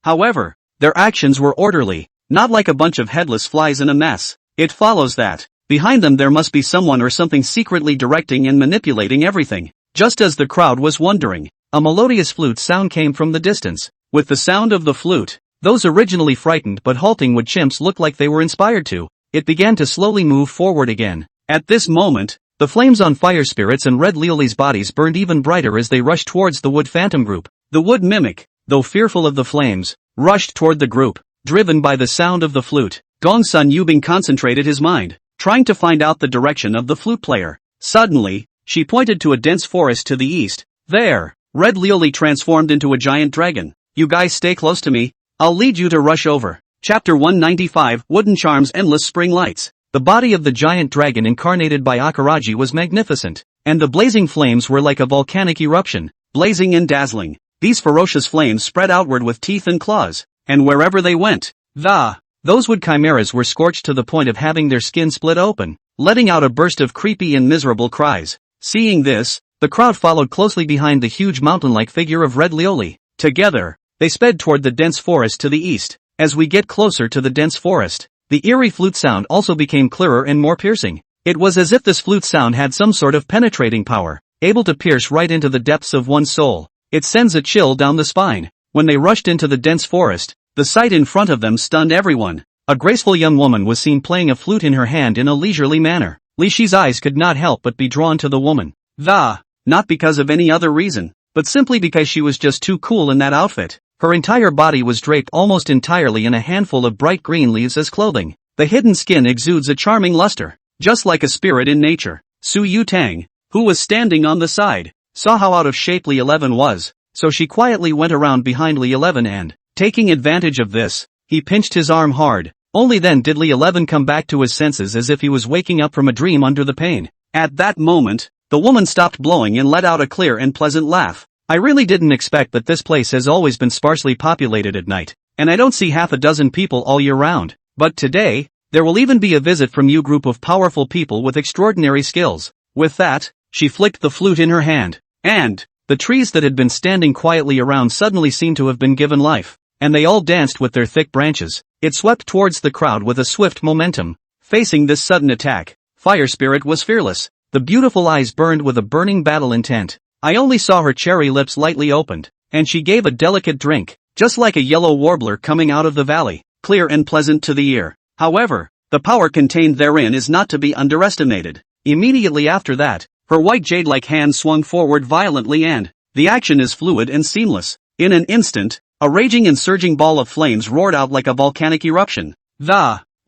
however, their actions were orderly, not like a bunch of headless flies in a mess. It follows that, behind them there must be someone or something secretly directing and manipulating everything. Just as the crowd was wondering, a melodious flute sound came from the distance. With the sound of the flute, those originally frightened but halting wood chimps looked like they were inspired to. It began to slowly move forward again. At this moment, the flames on Fire Spirit's and Red Lioli's bodies burned even brighter as they rushed towards the wood phantom group. The wood mimic, though fearful of the flames, rushed toward the group, driven by the sound of the flute. Gong Sun Yubing concentrated his mind, trying to find out the direction of the flute player. Suddenly, she pointed to a dense forest to the east. There, Red Lioli transformed into a giant dragon. You guys stay close to me, I'll lead you to rush over. Chapter 195, Wooden Charms Endless Spring Lights. The body of the giant dragon incarnated by Akaraji was magnificent, and the blazing flames were like a volcanic eruption, blazing and dazzling. These ferocious flames spread outward with teeth and claws, and wherever they went, those wood chimeras were scorched to the point of having their skin split open, letting out a burst of creepy and miserable cries. Seeing this, the crowd followed closely behind the huge mountain-like figure of Red Lioli. Together, they sped toward the dense forest to the east. As we get closer to the dense forest, the eerie flute sound also became clearer and more piercing. It was as if this flute sound had some sort of penetrating power, able to pierce right into the depths of one's soul. It sends a chill down the spine. When they rushed into the dense forest, the sight in front of them stunned everyone. A graceful young woman was seen playing a flute in her hand in a leisurely manner. Li Shi's eyes could not help but be drawn to the woman. Not because of any other reason, but simply because she was just too cool in that outfit. Her entire body was draped almost entirely in a handful of bright green leaves as clothing. The hidden skin exudes a charming luster, just like a spirit in nature. Su Yutang, who was standing on the side, saw how out of shape Li-11 was, so she quietly went around behind Li-11 and, taking advantage of this, he pinched his arm hard. Only then did Li-11 come back to his senses as if he was waking up from a dream under the pain. At that moment, the woman stopped blowing and let out a clear and pleasant laugh. I really didn't expect that this place has always been sparsely populated at night, and I don't see half a dozen people all year round. But today, there will even be a visit from you group of powerful people with extraordinary skills. With that, she flicked the flute in her hand, and the trees that had been standing quietly around suddenly seemed to have been given life, and they all danced with their thick branches. It swept towards the crowd with a swift momentum. Facing this sudden attack, Fire Spirit was fearless. The beautiful eyes burned with a burning battle intent. I only saw her cherry lips lightly opened, and she gave a delicate drink, just like a yellow warbler coming out of the valley, clear and pleasant to the ear. However, the power contained therein is not to be underestimated. Immediately after that, her white jade-like hand swung forward violently and, the action is fluid and seamless. In an instant, a raging and surging ball of flames roared out like a volcanic eruption.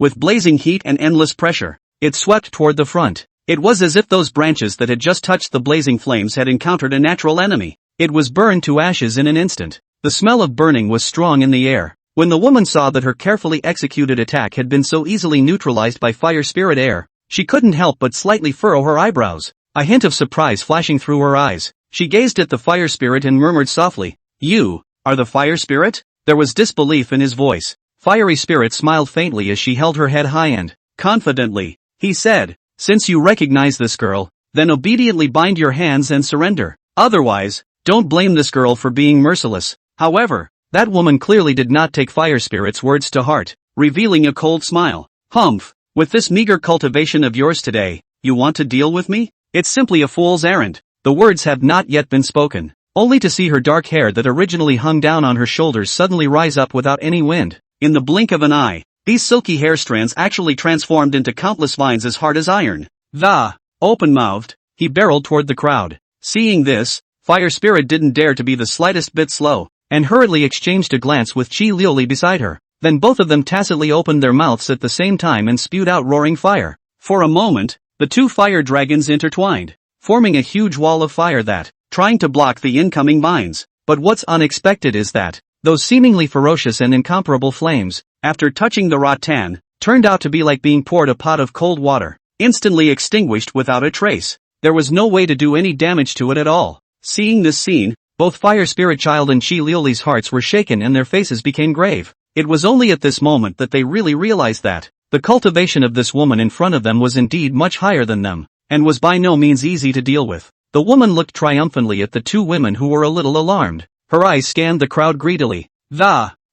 with blazing heat and endless pressure. It swept toward the front. It was as if those branches that had just touched the blazing flames had encountered a natural enemy. It was burned to ashes in an instant. The smell of burning was strong in the air. When the woman saw that her carefully executed attack had been so easily neutralized by fire spirit air, she couldn't help but slightly furrow her eyebrows. A hint of surprise flashing through her eyes, she gazed at the fire spirit and murmured softly, "You are the fire spirit?" There was disbelief in his voice. Fiery spirit smiled faintly as she held her head high and confidently, he said, "Since you recognize this girl, then obediently bind your hands and surrender. Otherwise, don't blame this girl for being merciless." However, that woman clearly did not take Fire Spirit's words to heart, revealing a cold smile. "Humph, with this meager cultivation of yours today, you want to deal with me? It's simply a fool's errand." The words have not yet been spoken, only to see her dark hair that originally hung down on her shoulders suddenly rise up without any wind. In the blink of an eye, these silky hair strands actually transformed into countless vines as hard as iron. Open-mouthed, he barreled toward the crowd. Seeing this, Fire Spirit didn't dare to be the slightest bit slow, and hurriedly exchanged a glance with Chi Liuli beside her. Then both of them tacitly opened their mouths at the same time and spewed out roaring fire. For a moment, the two fire dragons intertwined, forming a huge wall of fire that, trying to block the incoming vines. But what's unexpected is that, those seemingly ferocious and incomparable flames, after touching the rattan, turned out to be like being poured a pot of cold water, instantly extinguished without a trace. There was no way to do any damage to it at all. Seeing this scene, both Fire Spirit Child and Chi Liuli's hearts were shaken and their faces became grave. It was only at this moment that they really realized that the cultivation of this woman in front of them was indeed much higher than them, and was by no means easy to deal with. The woman looked triumphantly at the two women who were a little alarmed. Her eyes scanned the crowd greedily.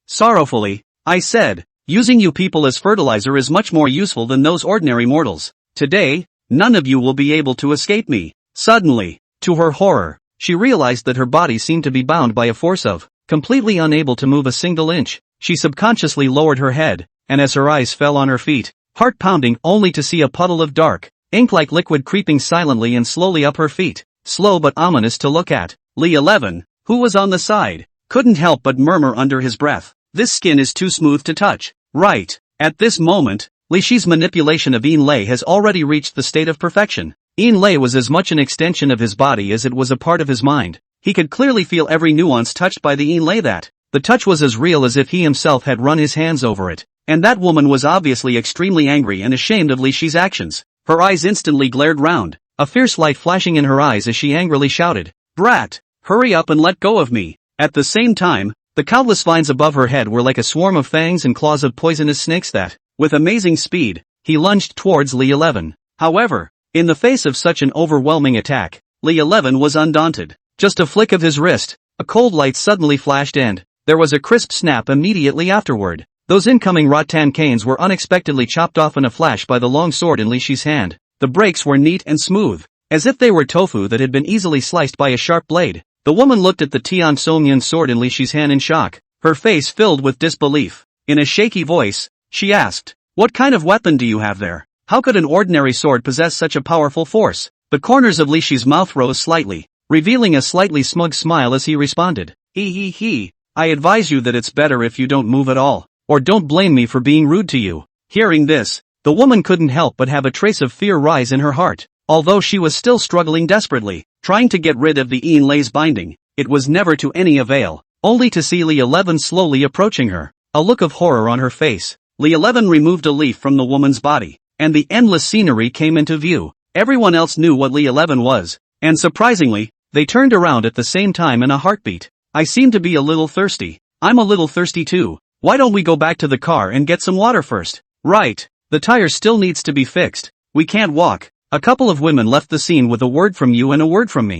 Sorrowfully, I said, using you people as fertilizer is much more useful than those ordinary mortals. Today, none of you will be able to escape me." Suddenly, to her horror, she realized that her body seemed to be bound by a force of, completely unable to move a single inch. She subconsciously lowered her head, and as her eyes fell on her feet, heart pounding only to see a puddle of dark, ink-like liquid creeping silently and slowly up her feet, slow but ominous to look at. Li 11, who was on the side, couldn't help but murmur under his breath, "This skin is too smooth to touch." Right. At this moment, Li Shi's manipulation of Yin Lei has already reached the state of perfection. Yin Lei was as much an extension of his body as it was a part of his mind. He could clearly feel every nuance touched by the Yin Lei that. The touch was as real as if he himself had run his hands over it. And that woman was obviously extremely angry and ashamed of Li Shi's actions. Her eyes instantly glared round, a fierce light flashing in her eyes as she angrily shouted, "Brat, hurry up and let go of me." At the same time, the countless vines above her head were like a swarm of fangs and claws of poisonous snakes that, with amazing speed, he lunged towards Li 11. However, in the face of such an overwhelming attack, Li 11 was undaunted. Just a flick of his wrist, a cold light suddenly flashed and there was a crisp snap immediately afterward. Those incoming rattan canes were unexpectedly chopped off in a flash by the long sword in Li Shi's hand. The breaks were neat and smooth, as if they were tofu that had been easily sliced by a sharp blade. The woman looked at the Tian Songyan sword in Li Shi's hand in shock, her face filled with disbelief. In a shaky voice, she asked, "What kind of weapon do you have there? How could an ordinary sword possess such a powerful force?" The corners of Li Shi's mouth rose slightly, revealing a slightly smug smile as he responded, I advise you that it's better if you don't move at all, or don't blame me for being rude to you." Hearing this, the woman couldn't help but have a trace of fear rise in her heart. Although she was still struggling desperately, trying to get rid of the Yin Lei's binding, it was never to any avail, only to see Li 11 slowly approaching her, a look of horror on her face. Li 11 removed a leaf from the woman's body, and the endless scenery came into view. Everyone else knew what Li 11 was, and surprisingly, they turned around at the same time in a heartbeat. "I seem to be a little thirsty." "I'm a little thirsty too. Why don't we go back to the car and get some water first?" "Right. The tire still needs to be fixed. We can't walk." A couple of women left the scene with a word from you and a word from me.